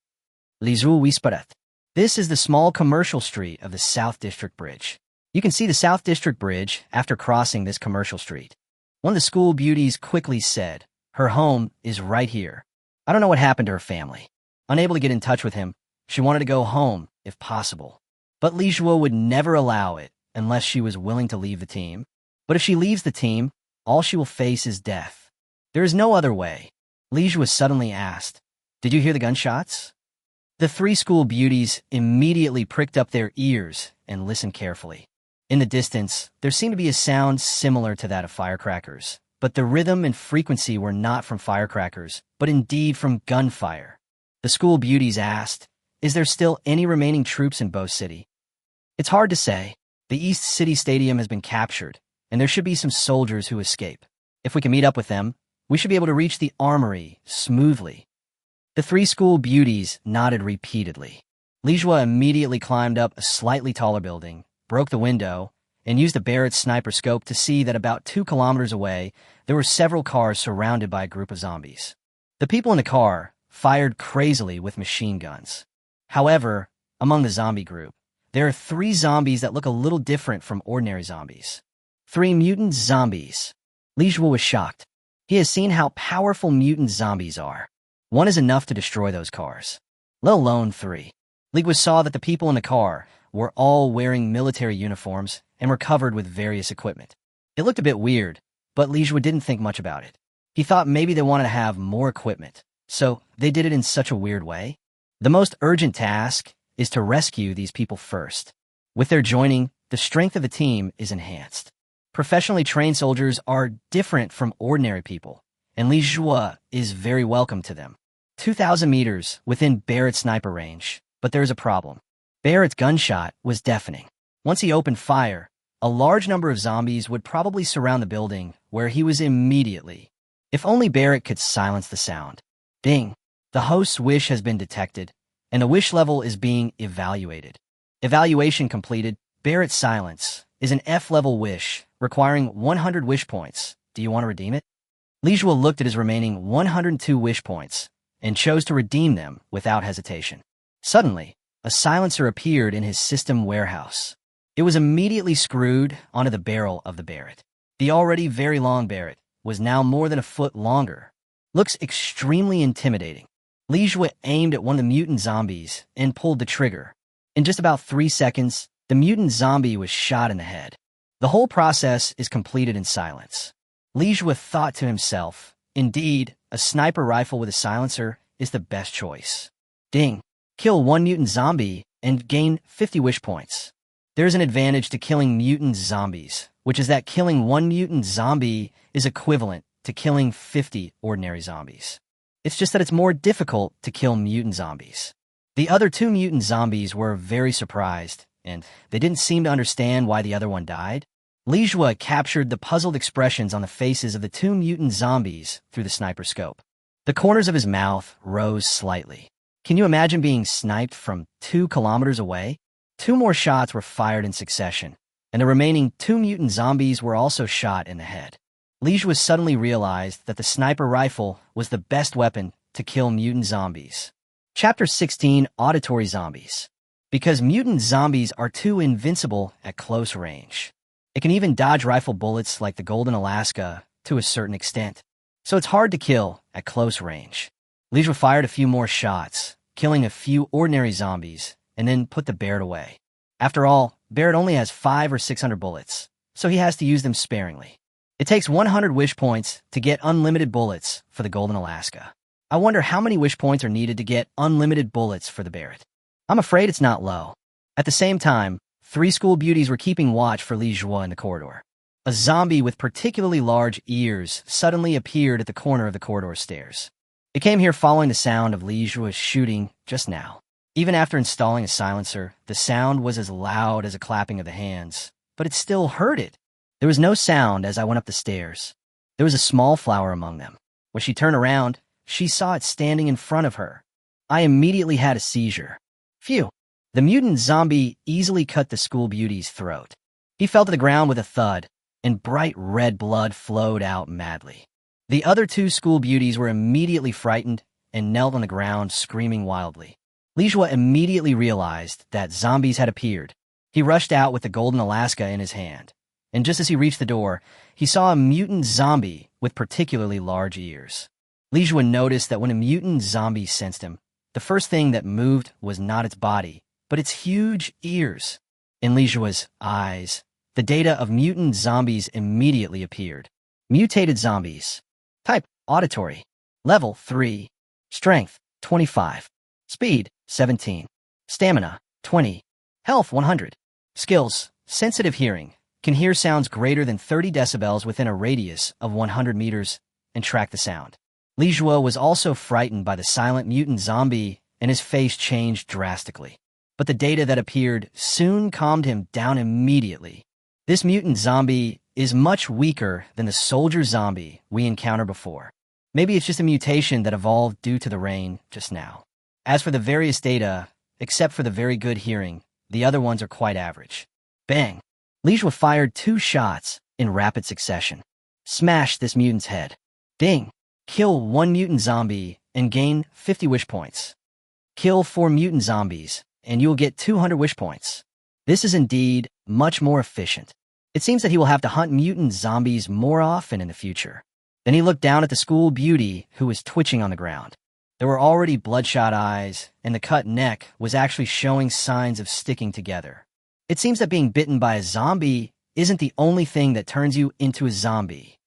Li Zhuo whispered. This is the small commercial street of the South District Bridge. You can see the South District Bridge after crossing this commercial street. One of the school beauties quickly said, her home is right here. I don't know what happened to her family. Unable to get in touch with him, she wanted to go home, if possible. But Li Zhuo would never allow it unless she was willing to leave the team. But if she leaves the team, all she will face is death. There is no other way. Li Zhuo suddenly asked, "Did you hear the gunshots?" The 3 school beauties immediately pricked up their ears and listened carefully. In the distance, there seemed to be a sound similar to that of firecrackers, but the rhythm and frequency were not from firecrackers, but indeed from gunfire. The school beauties asked, "Is there still any remaining troops in Bo City?" It's hard to say. The East City Stadium has been captured, and there should be some soldiers who escape. If we can meet up with them, we should be able to reach the armory smoothly. The 3 school beauties nodded repeatedly. Li Zhuo immediately climbed up a slightly taller building, broke the window, and used a Barrett's sniper scope to see that about 2 kilometers away, there were several cars surrounded by a group of zombies. The people in the car fired crazily with machine guns. However, among the zombie group, there are 3 zombies that look a little different from ordinary zombies. 3 mutant zombies. Li Zhuo was shocked. He has seen how powerful mutant zombies are. 1 is enough to destroy those cars, let alone 3. Li Zhuo saw that the people in the car were all wearing military uniforms and were covered with various equipment. It looked a bit weird, but Li Zhuo didn't think much about it. He thought maybe they wanted to have more equipment, so they did it in such a weird way. The most urgent task is to rescue these people first. With their joining, the strength of the team is enhanced. Professionally trained soldiers are different from ordinary people, and Li Zhuo is very welcome to them. 2,000 meters within Barrett's sniper range, but there is a problem. Barrett's gunshot was deafening. Once he opened fire, a large number of zombies would probably surround the building where he was immediately. If only Barrett could silence the sound. Ding! The host's wish has been detected, and the wish level is being evaluated. Evaluation completed. Barrett's silence is an F-level wish, requiring 100 wish points. Do you want to redeem it? Li Zhuo looked at his remaining 102 wish points and chose to redeem them without hesitation. Suddenly, a silencer appeared in his system warehouse. It was immediately screwed onto the barrel of the Barrett. The already very long Barrett was now more than a foot longer. Looks extremely intimidating. Li Jue aimed at one of the mutant zombies and pulled the trigger. In just about 3 seconds, the mutant zombie was shot in the head. The whole process is completed in silence. Li Jue thought to himself, indeed, a sniper rifle with a silencer is the best choice. Ding. Kill one mutant zombie and gain 50 wish points. There's an advantage to killing mutant zombies, which is that killing one mutant zombie is equivalent to killing 50 ordinary zombies. It's just that it's more difficult to kill mutant zombies. The other 2 mutant zombies were very surprised, and they didn't seem to understand why the other one died. Li Jue captured the puzzled expressions on the faces of the 2 mutant zombies through the sniper scope. The corners of his mouth rose slightly. Can you imagine being sniped from 2 kilometers away? 2 more shots were fired in succession, and the remaining 2 mutant zombies were also shot in the head. Li Jue suddenly realized that the sniper rifle was the best weapon to kill mutant zombies. Chapter 16: Auditory Zombies. Because mutant zombies are too invincible at close range. It can even dodge rifle bullets like the Golden Alaska to a certain extent. So it's hard to kill at close range. Li Jue fired a few more shots, killing a few ordinary zombies, and then put the Barrett away. After all, Barrett only has 500 or 600 bullets, so he has to use them sparingly. It takes 100 wish points to get unlimited bullets for the Golden Alaska. I wonder how many wish points are needed to get unlimited bullets for the Barrett. I'm afraid it's not low. At the same time, 3 school beauties were keeping watch for Li Jue in the corridor. A zombie with particularly large ears suddenly appeared at the corner of the corridor stairs. It came here following the sound of Li Jue's shooting just now. Even after installing a silencer, the sound was as loud as a clapping of the hands, but it still heard it. There was no sound as I went up the stairs. There was a small flower among them. When she turned around, she saw it standing in front of her. I immediately had a seizure. Phew. The mutant zombie easily cut the school beauty's throat. He fell to the ground with a thud, and bright red blood flowed out madly. The other 2 school beauties were immediately frightened and knelt on the ground screaming wildly. Li Jue immediately realized that zombies had appeared. He rushed out with the Golden Alaska in his hand, and just as he reached the door, he saw a mutant zombie with particularly large ears. Li Jue noticed that when a mutant zombie sensed him, the first thing that moved was not its body, but its huge ears. In Li Jue's eyes, the data of mutant zombies immediately appeared. Mutated zombies. Type: auditory. Level 3. Strength: 25. Speed: 17. Stamina: 20. Health: 100. Skills: sensitive hearing. Can hear sounds greater than 30 decibels within a radius of 100 meters and track the sound. Li Jue was also frightened by the silent mutant zombie, and his face changed drastically. But the data that appeared soon calmed him down immediately. This mutant zombie is much weaker than the soldier zombie we encountered before. Maybe it's just a mutation that evolved due to the rain just now. As for the various data, except for the very good hearing, the other ones are quite average. Bang! Li Jue fired 2 shots in rapid succession. Smash this mutant's head. Ding! Kill 1 mutant zombie and gain 50 wish points. Kill 4 mutant zombies, and you will get 200 wish points. This is indeed much more efficient. It seems that he will have to hunt mutant zombies more often in the future. Then he looked down at the school beauty who was twitching on the ground. There were already bloodshot eyes, and the cut neck was actually showing signs of sticking together. It seems that being bitten by a zombie isn't the only thing that turns you into a zombie.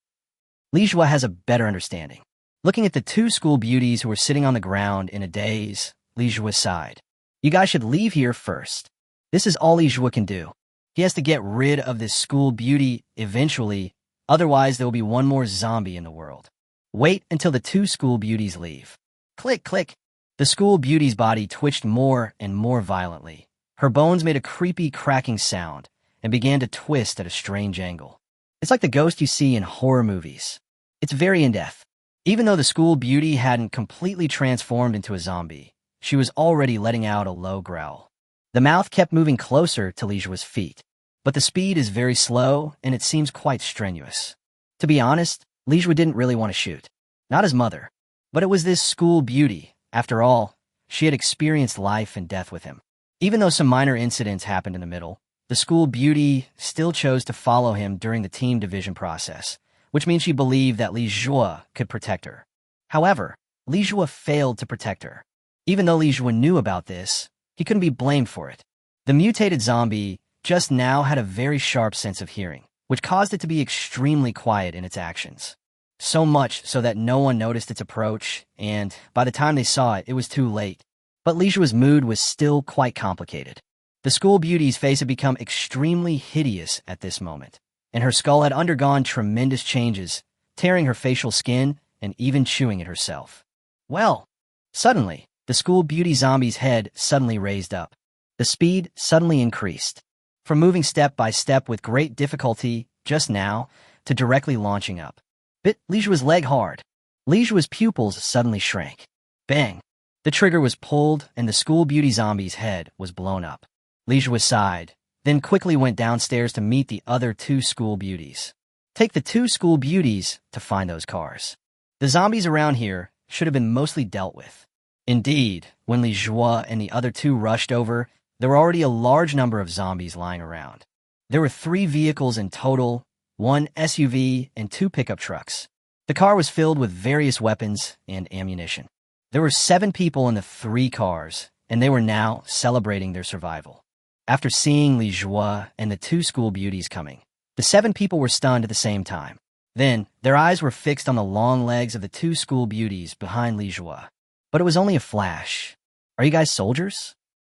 Li Jue has a better understanding. Looking at the 2 school beauties who were sitting on the ground in a daze, Li Jue sighed. You guys should leave here first. This is all Li Jue can do. He has to get rid of this school beauty eventually, otherwise there will be one more zombie in the world. Wait until the 2 school beauties leave. Click, click. The school beauty's body twitched more and more violently. Her bones made a creepy cracking sound and began to twist at a strange angle. It's like the ghost you see in horror movies. It's very in-depth. Even though the school beauty hadn't completely transformed into a zombie, she was already letting out a low growl. The mouth kept moving closer to Li Jue's feet, but the speed is very slow and it seems quite strenuous. To be honest, Li Jue didn't really want to shoot. Not his mother. But it was this school beauty. After all, she had experienced life and death with him. Even though some minor incidents happened in the middle, The school beauty still chose to follow him during the team division process, which means she believed that Li Jue could protect her. However, Li Jue failed to protect her. Even though Li Jue knew about this, he couldn't be blamed for it. The mutated zombie just now had a very sharp sense of hearing, which caused it to be extremely quiet in its actions. So much so that no one noticed its approach, and by the time they saw it, it was too late. But Li Jue's mood was still quite complicated. The school beauty's face had become extremely hideous at this moment, and her skull had undergone tremendous changes, tearing her facial skin and even chewing at herself. Well, suddenly, the school beauty zombie's head suddenly raised up. The speed suddenly increased, from moving step by step with great difficulty just now to directly launching up. Bit Li Jue's leg hard. Li Jue's pupils suddenly shrank. Bang! The trigger was pulled and the school beauty zombie's head was blown up. Li Jue sighed, then quickly went downstairs to meet the other two school beauties. Take the two school beauties to find those cars. The zombies around here should have been mostly dealt with. Indeed, when Li Jue and the other two rushed over, there were already a large number of zombies lying around. There were 3 vehicles in total, 1 SUV and 2 pickup trucks. The car was filled with various weapons and ammunition. There were 7 people in the 3 cars, and they were now celebrating their survival. After seeing Li Jue and the 2 school beauties coming, the 7 people were stunned at the same time. Then, their eyes were fixed on the long legs of the 2 school beauties behind Li Jue. But it was only a flash. Are you guys soldiers?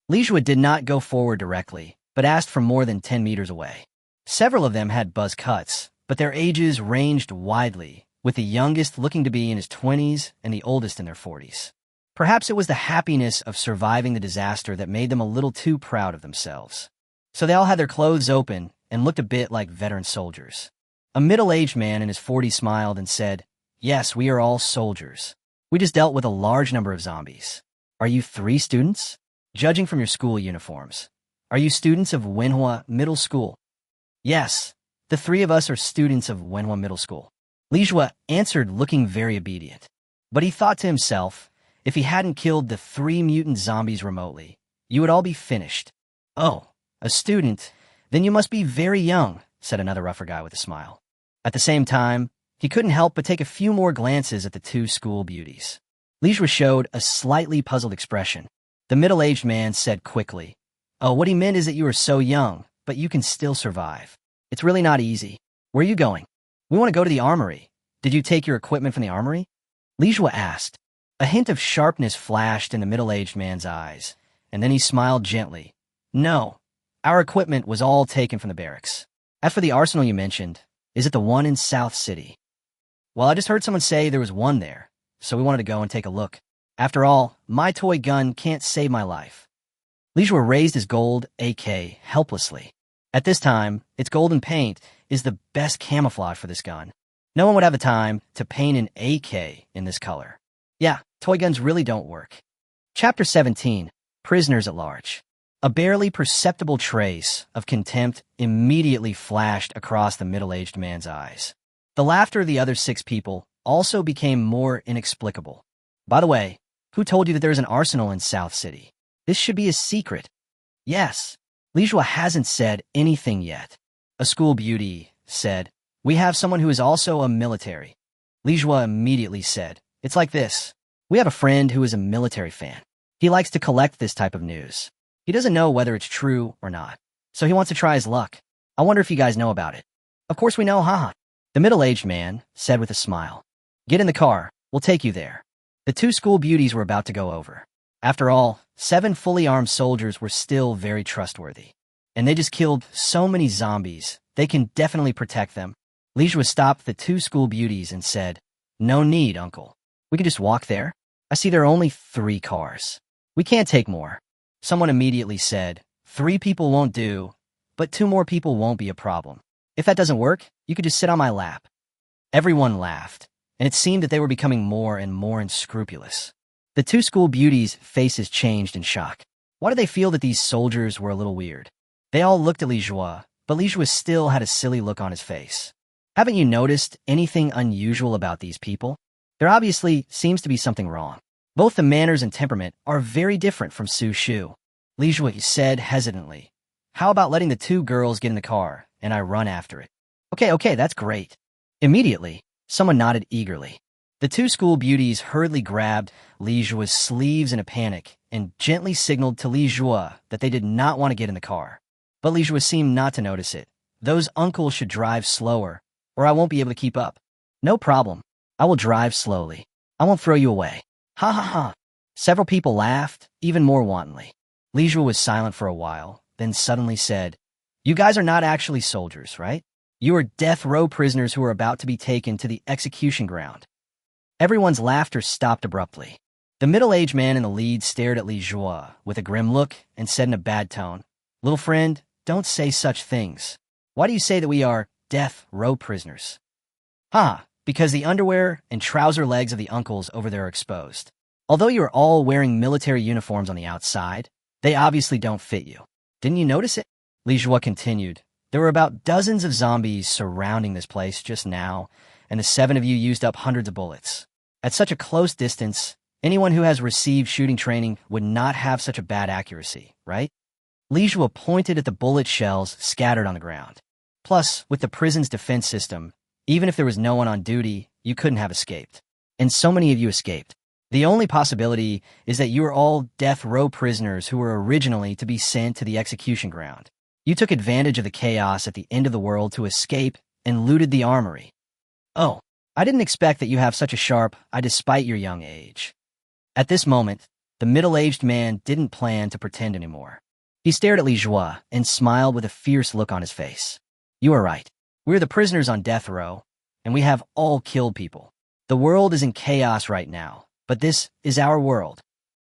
Li Jue did not go forward directly, but asked from more than 10 meters away. Several of them had buzz cuts, but their ages ranged widely, with the youngest looking to be in his 20s and the oldest in their 40s. Perhaps it was the happiness of surviving the disaster that made them a little too proud of themselves. So they all had their clothes open and looked a bit like veteran soldiers. A middle-aged man in his 40s smiled and said, "Yes, we are all soldiers. We just dealt with a large number of zombies. Are you 3 students? Judging from your school uniforms. Are you students of Manhwa Middle School?" "Yes, the 3 of us are students of Manhwa Middle School." Li Jue answered, looking very obedient. But he thought to himself, if he hadn't killed the 3 mutant zombies remotely, you would all be finished. "Oh, a student? Then you must be very young," said another rougher guy with a smile. At the same time, he couldn't help but take a few more glances at the 2 school beauties. Li Jue showed a slightly puzzled expression. The middle-aged man said quickly, "Oh, what he meant is that you are so young, but you can still survive. It's really not easy. Where are you going?" "We want to go to the armory. Did you take your equipment from the armory?" Li Jue asked. A hint of sharpness flashed in the middle-aged man's eyes, and then he smiled gently. "No, our equipment was all taken from the barracks. As for the arsenal you mentioned, is it the one in South City?" "Well, I just heard someone say there was one there, so we wanted to go and take a look. After all, my toy gun can't save my life." Li Jue raised his gold AK helplessly. At this time, its golden paint is the best camouflage for this gun. No one would have the time to paint an AK in this color. Yeah, toy guns really don't work. Chapter 17, Prisoners at Large. A barely perceptible trace of contempt immediately flashed across the middle-aged man's eyes. The laughter of the other 6 people also became more inexplicable. "By the way, who told you that there's an arsenal in South City? This should be a secret." "Yes, Li Jue hasn't said anything yet." A school beauty said, "We have someone who is also a military." Li Jue immediately said, "It's like this. We have a friend who is a military fan. He likes to collect this type of news. He doesn't know whether it's true or not, so he wants to try his luck. I wonder if you guys know about it." "Of course we know, haha." The middle-aged man said with a smile, "Get in the car. We'll take you there." The 2 school beauties were about to go over. After all, 7 fully armed soldiers were still very trustworthy. And they just killed so many zombies, they can definitely protect them. Li Jue stopped the 2 school beauties and said, "No need, uncle. We can just walk there. I see there are only 3 cars. We can't take more." Someone immediately said, 3 people won't do, but 2 more people won't be a problem. If that doesn't work, you could just sit on my lap." Everyone laughed, and it seemed that they were becoming more and more unscrupulous. The 2 school beauties' faces changed in shock. Why did they feel that these soldiers were a little weird? They all looked at Li Jue, but Li Jue still had a silly look on his face. "Haven't you noticed anything unusual about these people? There obviously seems to be something wrong. Both the manners and temperament are very different from Su Shu." Li Jue said hesitantly, How about letting the two girls get in the car, and I run after it? Okay, that's great. Immediately, someone nodded eagerly. The two school beauties hurriedly grabbed Li Jue's sleeves in a panic and gently signaled to Li Jue that they did not want to get in the car. But Li Jue seemed not to notice it. Those uncles should drive slower, or I won't be able to keep up. No problem. I will drive slowly. I won't throw you away. Ha ha ha. Several people laughed, even more wantonly. Li Jue was silent for a while, then suddenly said, "You guys are not actually soldiers, right? You are death row prisoners who are about to be taken to the execution ground." Everyone's laughter stopped abruptly. The middle-aged man in the lead stared at Li Jue with a grim look and said in a bad tone, "Little friend, don't say such things. Why do you say that we are death row prisoners?" Because the underwear and trouser legs of the uncles over there are exposed. Although you are all wearing military uniforms on the outside, they obviously don't fit you. Didn't you notice it? Li Jue continued. There were about dozens of zombies surrounding this place just now, and the 7 of you used up hundreds of bullets. At such a close distance, anyone who has received shooting training would not have such a bad accuracy, right? Li Jue pointed at the bullet shells scattered on the ground. Plus, with the prison's defense system, even if there was no one on duty, you couldn't have escaped. And so many of you escaped. The only possibility is that you are all death row prisoners who were originally to be sent to the execution ground. You took advantage of the chaos at the end of the world to escape and looted the armory. Oh, I didn't expect that you have such a sharp eye despite your young age. At this moment, the middle-aged man didn't plan to pretend anymore. He stared at Li Jue and smiled with a fierce look on his face. You are right. We're the prisoners on death row, and we have all killed people. The world is in chaos right now, but this is our world.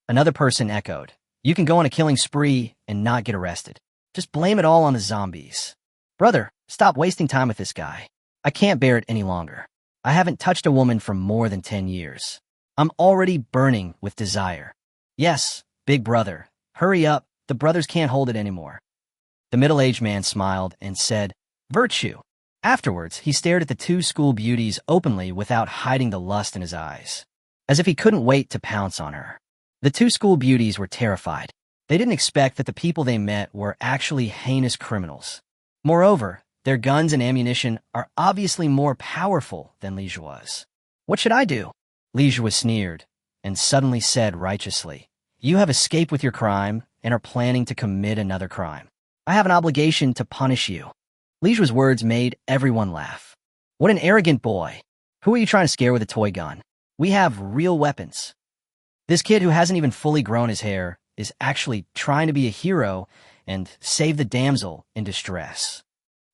Another person echoed. You can go on a killing spree and not get arrested. Just blame it all on the zombies. Brother, stop wasting time with this guy. I can't bear it any longer. I haven't touched a woman for more than 10 years. I'm already burning with desire. Yes, big brother. Hurry up. The brothers can't hold it anymore. The middle-aged man smiled and said, "Virtue." Afterwards, he stared at the two school beauties openly without hiding the lust in his eyes, as if he couldn't wait to pounce on her. The two school beauties were terrified. They didn't expect that the people they met were actually heinous criminals. Moreover, their guns and ammunition are obviously more powerful than Li Jue's. What should I do? Li Jue sneered, and suddenly said righteously, "You have escaped with your crime and are planning to commit another crime. I have an obligation to punish you." Li Jue's words made everyone laugh. What an arrogant boy. Who are you trying to scare with a toy gun? We have real weapons. This kid who hasn't even fully grown his hair is actually trying to be a hero and save the damsel in distress.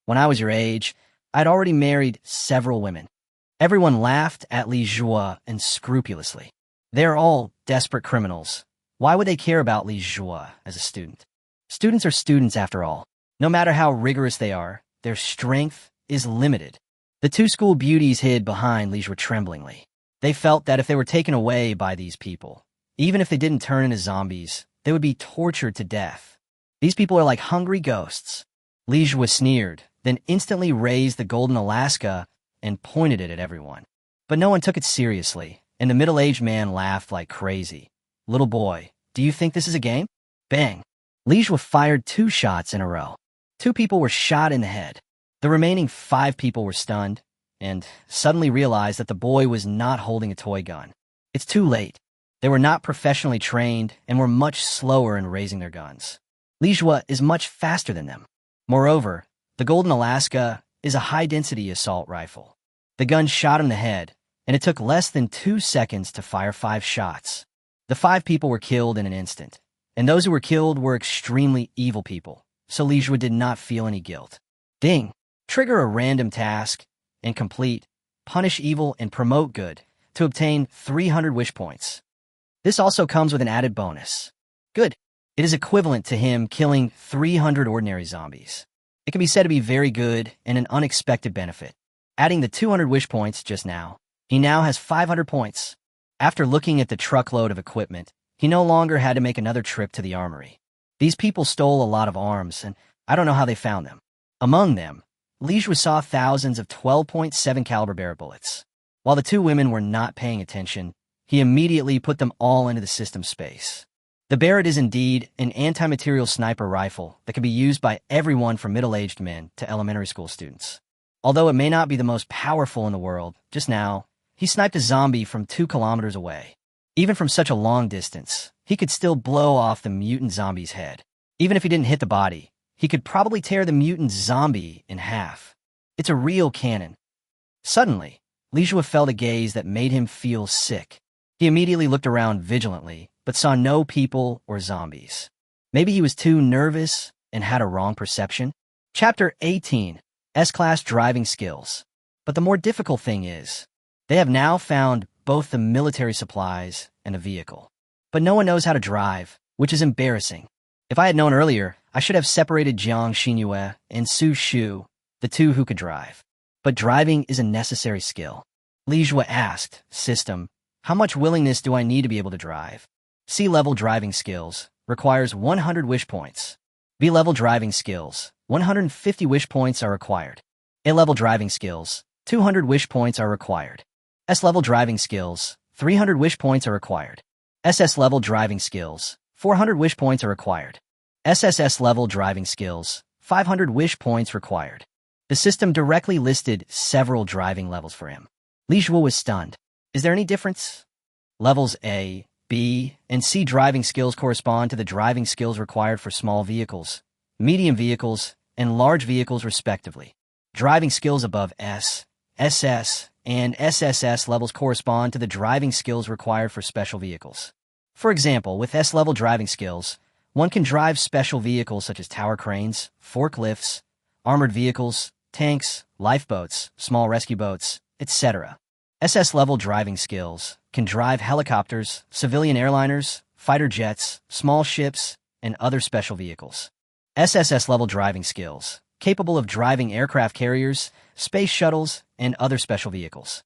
When I was your age, I'd already married several women. Everyone laughed at Li Jue unscrupulously. They're all desperate criminals. Why would they care about Li Jue as a student? Students are students after all. No matter how rigorous they are, their strength is limited. The two school beauties hid behind Li Jue tremblingly. They felt that if they were taken away by these people, even if they didn't turn into zombies, they would be tortured to death. These people are like hungry ghosts. Li Jue sneered, then instantly raised the golden Alaska and pointed it at everyone. But no one took it seriously, and the middle-aged man laughed like crazy. Little boy, do you think this is a game? Bang! Li Jue fired 2 shots in a row. 2 people were shot in the head. The remaining 5 people were stunned, and suddenly realized that the boy was not holding a toy gun. It's too late. They were not professionally trained and were much slower in raising their guns. Li Jue is much faster than them. Moreover, the Golden Alaska is a high-density assault rifle. The gun shot him in the head, and it took less than 2 seconds to fire 5 shots. The 5 people were killed in an instant, and those who were killed were extremely evil people, so Li Jue did not feel any guilt. Ding! Trigger a random task and complete, punish evil and promote good to obtain 300 wish points. This also comes with an added bonus. Good. It is equivalent to him killing 300 ordinary zombies. It can be said to be very good and an unexpected benefit. Adding the 200 wish points just now, he now has 500 points. After looking at the truckload of equipment, he no longer had to make another trip to the armory. These people stole a lot of arms, and I don't know how they found them. Among them, Li Jue saw thousands of 12.7 caliber barrel bullets. While the 2 women were not paying attention, he immediately put them all into the system space. The Barrett is indeed an anti-material sniper rifle that can be used by everyone from middle-aged men to elementary school students. Although it may not be the most powerful in the world, just now, he sniped a zombie from 2 kilometers away. Even from such a long distance, he could still blow off the mutant zombie's head. Even if he didn't hit the body, he could probably tear the mutant zombie in half. It's a real cannon. Suddenly, Li Jue felt a gaze that made him feel sick. He immediately looked around vigilantly, but saw no people or zombies. Maybe he was too nervous and had a wrong perception? Chapter 18, S-Class Driving Skills. But the more difficult thing is, they have now found both the military supplies and a vehicle. But no one knows how to drive, which is embarrassing. If I had known earlier, I should have separated Jiang Xinyue and Su Shu, the two who could drive. But driving is a necessary skill. Li Jue asked, System, how much willingness do I need to be able to drive? C-level driving skills requires 100 wish points. B-level driving skills, 150 wish points are required. A-level driving skills, 200 wish points are required. S-level driving skills, 300 wish points are required. SS-level driving skills, 400 wish points are required. SSS-level driving skills, 500 wish points required. The system directly listed several driving levels for him. Li Jue was stunned. Is there any difference? Levels A, B, and C driving skills correspond to the driving skills required for small vehicles, medium vehicles, and large vehicles respectively. Driving skills above S, SS, and SSS levels correspond to the driving skills required for special vehicles. For example, with S-level driving skills, one can drive special vehicles such as tower cranes, forklifts, armored vehicles, tanks, lifeboats, small rescue boats, etc. SS-level driving skills can drive helicopters, civilian airliners, fighter jets, small ships, and other special vehicles. SSS-level driving skills, capable of driving aircraft carriers, space shuttles, and other special vehicles.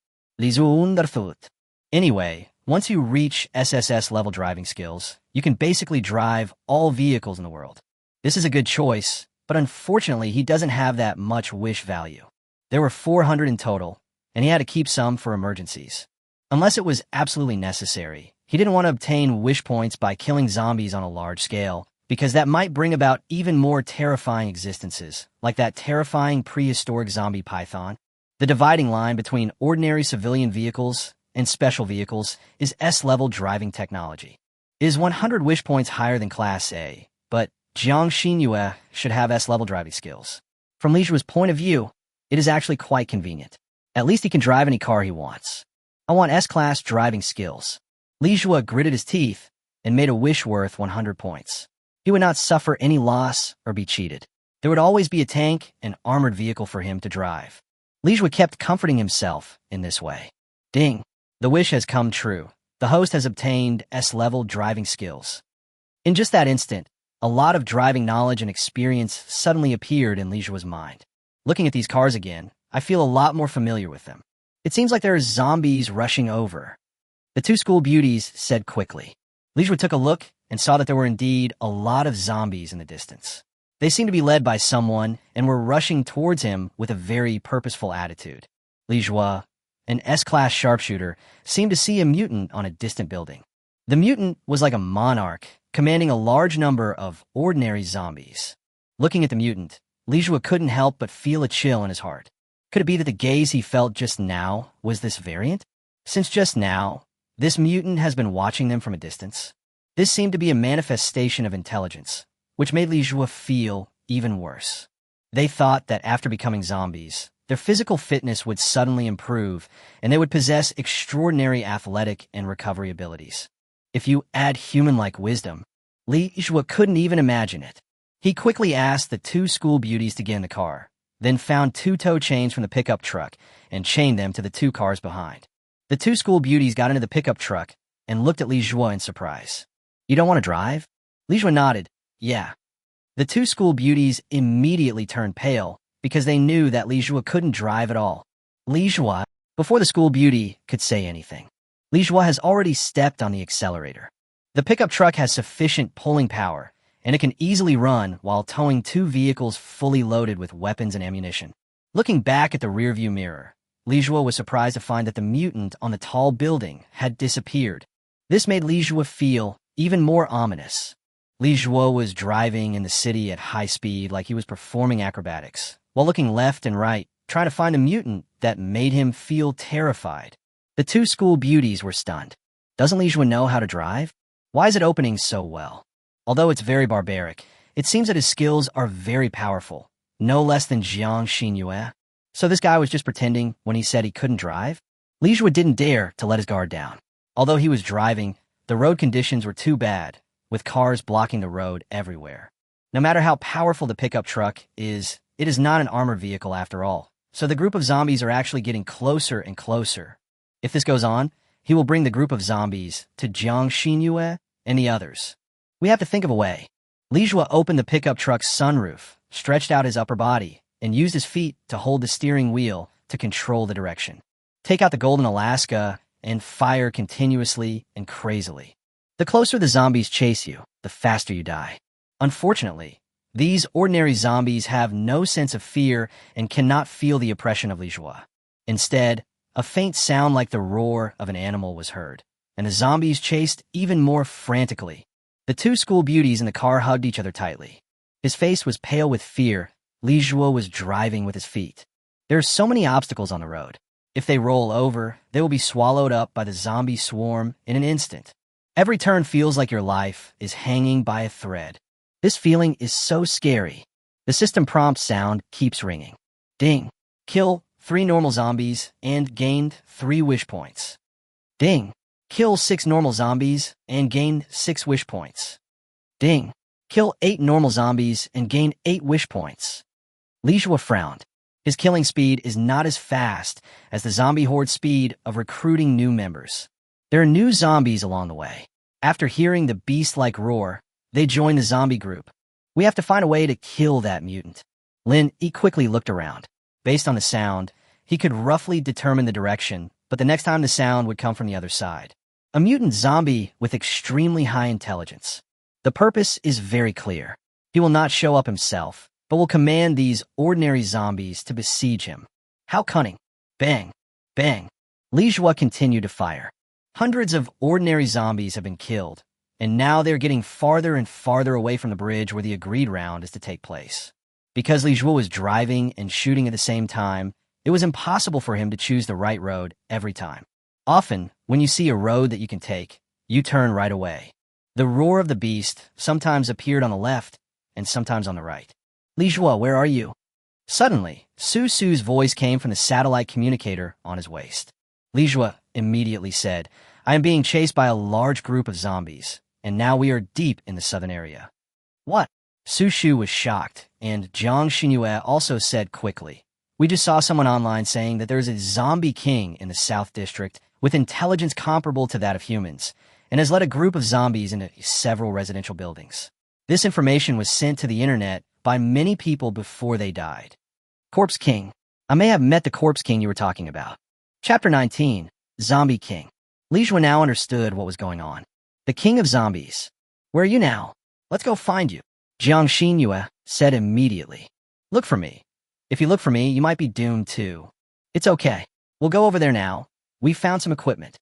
Anyway, once you reach SSS-level driving skills, you can basically drive all vehicles in the world. This is a good choice, but unfortunately he doesn't have that much wish value. There were 400 in total, and he had to keep some for emergencies. Unless it was absolutely necessary, he didn't want to obtain wish points by killing zombies on a large scale, because that might bring about even more terrifying existences, like that terrifying prehistoric zombie python. The dividing line between ordinary civilian vehicles and special vehicles is S-level driving technology. It is 100 wish points higher than Class A, but Jiang Xinyue should have S-level driving skills. From Li Jue's point of view, it is actually quite convenient. At least he can drive any car he wants. I want S-Class driving skills. Li Jue gritted his teeth and made a wish worth 100 points. He would not suffer any loss or be cheated. There would always be a tank and armored vehicle for him to drive. Li Jue kept comforting himself in this way. Ding! The wish has come true. The host has obtained S-level driving skills. In just that instant, a lot of driving knowledge and experience suddenly appeared in Li Jue's mind. Looking at these cars again, I feel a lot more familiar with them. It seems like there are zombies rushing over. The two school beauties said quickly. Li Jue took a look and saw that there were indeed a lot of zombies in the distance. They seemed to be led by someone and were rushing towards him with a very purposeful attitude. Li Jue, an S-Class sharpshooter, seemed to see a mutant on a distant building. The mutant was like a monarch, commanding a large number of ordinary zombies. Looking at the mutant, Li Jue couldn't help but feel a chill in his heart. Could it be that the gaze he felt just now was this variant? Since just now, this mutant has been watching them from a distance. This seemed to be a manifestation of intelligence, which made Li Jue feel even worse. They thought that after becoming zombies, their physical fitness would suddenly improve, and they would possess extraordinary athletic and recovery abilities. If you add human-like wisdom, Li Jue couldn't even imagine it. He quickly asked the two school beauties to get in the car, then found 2 tow chains from the pickup truck and chained them to the 2 cars behind. The 2 school beauties got into the pickup truck and looked at Li Jue in surprise. You don't want to drive? Li Jue nodded. Yeah. The 2 school beauties immediately turned pale because they knew that Li Jue couldn't drive at all. Li Jue, before the school beauty could say anything, Li Jue has already stepped on the accelerator. The pickup truck has sufficient pulling power, and it can easily run while towing 2 vehicles fully loaded with weapons and ammunition. Looking back at the rearview mirror, Li Jue was surprised to find that the mutant on the tall building had disappeared. This made Li Jue feel even more ominous. Li Zhuo was driving in the city at high speed like he was performing acrobatics, while looking left and right, trying to find a mutant that made him feel terrified. The two school beauties were stunned. Doesn't Li Zhuo know how to drive? Why is it opening so well? Although it's very barbaric, it seems that his skills are very powerful, no less than Jiang Xinyue. So this guy was just pretending when he said he couldn't drive? Li Zhuo didn't dare to let his guard down. Although he was driving, the road conditions were too bad, with cars blocking the road everywhere. No matter how powerful the pickup truck is, it is not an armored vehicle after all. So the group of zombies are actually getting closer and closer. If this goes on, he will bring the group of zombies to Jiang Xinyue and the others. We have to think of a way. Li Zhuo opened the pickup truck's sunroof, stretched out his upper body, and used his feet to hold the steering wheel to control the direction. Take out the golden Alaska and fire continuously and crazily. The closer the zombies chase you, the faster you die. Unfortunately, these ordinary zombies have no sense of fear and cannot feel the oppression of Li Zhuo. Instead, a faint sound like the roar of an animal was heard, and the zombies chased even more frantically. The two school beauties in the car hugged each other tightly. His face was pale with fear. Li Zhuo was driving with his feet. There are so many obstacles on the road. If they roll over, they will be swallowed up by the zombie swarm in an instant. Every turn feels like your life is hanging by a thread. This feeling is so scary. The system prompt sound keeps ringing. Ding. Kill 3 normal zombies and gained 3 wish points. Ding. Kill 6 normal zombies and gain 6 wish points. Ding. Kill 8 normal zombies and gain 8 wish points. Li Zhuo frowned. His killing speed is not as fast as the zombie horde speed of recruiting new members. There are new zombies along the way. After hearing the beast-like roar, they join the zombie group. We have to find a way to kill that mutant. He quickly looked around. Based on the sound, he could roughly determine the direction, but the next time the sound would come from the other side. A mutant zombie with extremely high intelligence. The purpose is very clear. He will not show up himself, but will command these ordinary zombies to besiege him. How cunning. Bang. Bang. Li Zhuo continued to fire. Hundreds of ordinary zombies have been killed, and now they're getting farther and farther away from the bridge where the agreed round is to take place. Because Li Zhuo was driving and shooting at the same time, it was impossible for him to choose the right road every time. Often, when you see a road that you can take, you turn right away. The roar of the beast sometimes appeared on the left and sometimes on the right. Li Zhuo, where are you? Suddenly, Su Su's voice came from the satellite communicator on his waist. Li Zhuo immediately said, I am being chased by a large group of zombies, and now we are deep in the southern area. What? Su Shu was shocked, and Jiang Xinyue also said quickly, we just saw someone online saying that there is a zombie king in the South District with intelligence comparable to that of humans, and has led a group of zombies into several residential buildings. This information was sent to the internet by many people before they died. Corpse King. I may have met the Corpse King you were talking about. Chapter 19, Zombie King. Li Zhuo now understood what was going on. The king of zombies. Where are you now? Let's go find you. Jiang Xinyue said immediately. Look for me. If you look for me, you might be doomed too. It's okay. We'll go over there now. We found some equipment.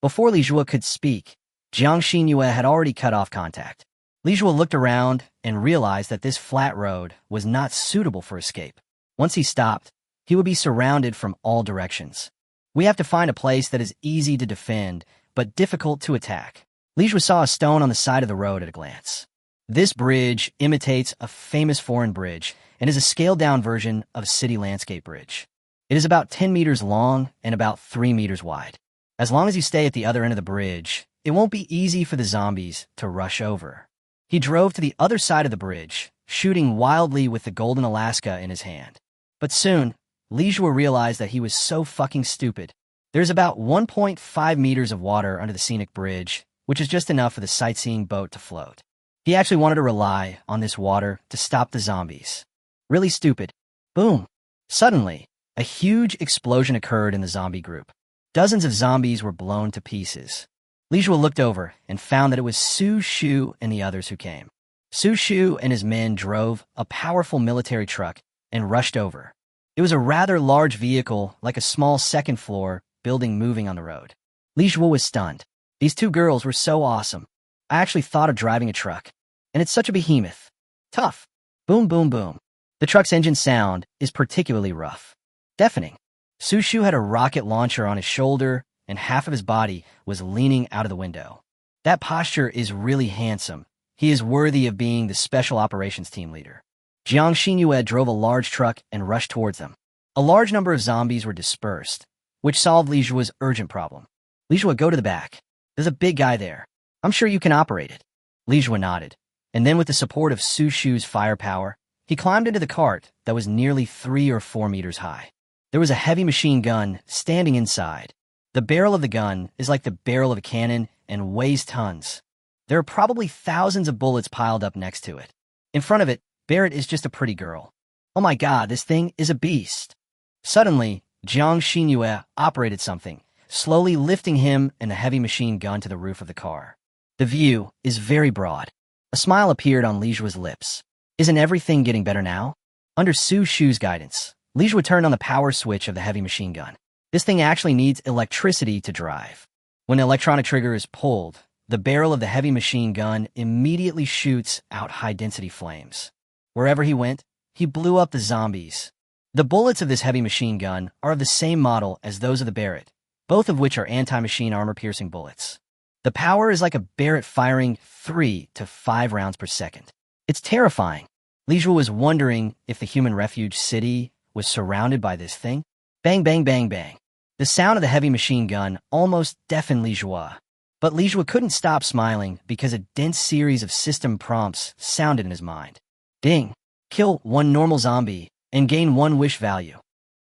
Before Li Zhuo could speak, Jiang Xinyue had already cut off contact. Li Zhuo looked around and realized that this flat road was not suitable for escape. Once he stopped, he would be surrounded from all directions. We have to find a place that is easy to defend, but difficult to attack. Li Zhuo saw a stone on the side of the road at a glance. This bridge imitates a famous foreign bridge and is a scaled-down version of a city landscape bridge. It is about 10 meters long and about 3 meters wide. As long as you stay at the other end of the bridge, it won't be easy for the zombies to rush over. He drove to the other side of the bridge, shooting wildly with the golden Alaska in his hand. But soon, Li Zhuo realized that he was so fucking stupid. There's about 1.5 meters of water under the scenic bridge, which is just enough for the sightseeing boat to float. He actually wanted to rely on this water to stop the zombies. Really stupid. Boom. Suddenly, a huge explosion occurred in the zombie group. Dozens of zombies were blown to pieces. Li Zhuo looked over and found that it was Su Shu and the others who came. Su Shu and his men drove a powerful military truck and rushed over. It was a rather large vehicle, like a small second-floor building moving on the road. Li Zhuo was stunned. These two girls were so awesome. I actually thought of driving a truck. And it's such a behemoth. Tough. Boom, boom, boom. The truck's engine sound is particularly rough. Deafening. Sushu had a rocket launcher on his shoulder, and half of his body was leaning out of the window. That posture is really handsome. He is worthy of being the special operations team leader. Jiang Xinyue drove a large truck and rushed towards them. A large number of zombies were dispersed, which solved Li Zhua's urgent problem. Li Zhua, go to the back. There's a big guy there. I'm sure you can operate it. Li Zhua nodded, and then with the support of Sushu's firepower, he climbed into the cart that was nearly 3 or 4 meters high. There was a heavy machine gun standing inside. The barrel of the gun is like the barrel of a cannon and weighs tons. There are probably thousands of bullets piled up next to it. In front of it, Barrett is just a pretty girl. Oh my god, this thing is a beast. Suddenly, Jiang Xinyue operated something, slowly lifting him and the heavy machine gun to the roof of the car. The view is very broad. A smile appeared on Li Zhua's lips. Isn't everything getting better now? Under Su Shu's guidance, Li Zhua turned on the power switch of the heavy machine gun. This thing actually needs electricity to drive. When the electronic trigger is pulled, the barrel of the heavy machine gun immediately shoots out high-density flames. Wherever he went, he blew up the zombies. The bullets of this heavy machine gun are of the same model as those of the Barrett, both of which are anti-machine armor-piercing bullets. The power is like a Barrett firing 3 to 5 rounds per second. It's terrifying. Li Zhua was wondering if the human refuge city was surrounded by this thing. Bang, bang, bang, bang. The sound of the heavy machine gun almost deafened Li Zhua. But Li Zhua couldn't stop smiling because a dense series of system prompts sounded in his mind. Ding. Kill 1 normal zombie and gain 1 wish value.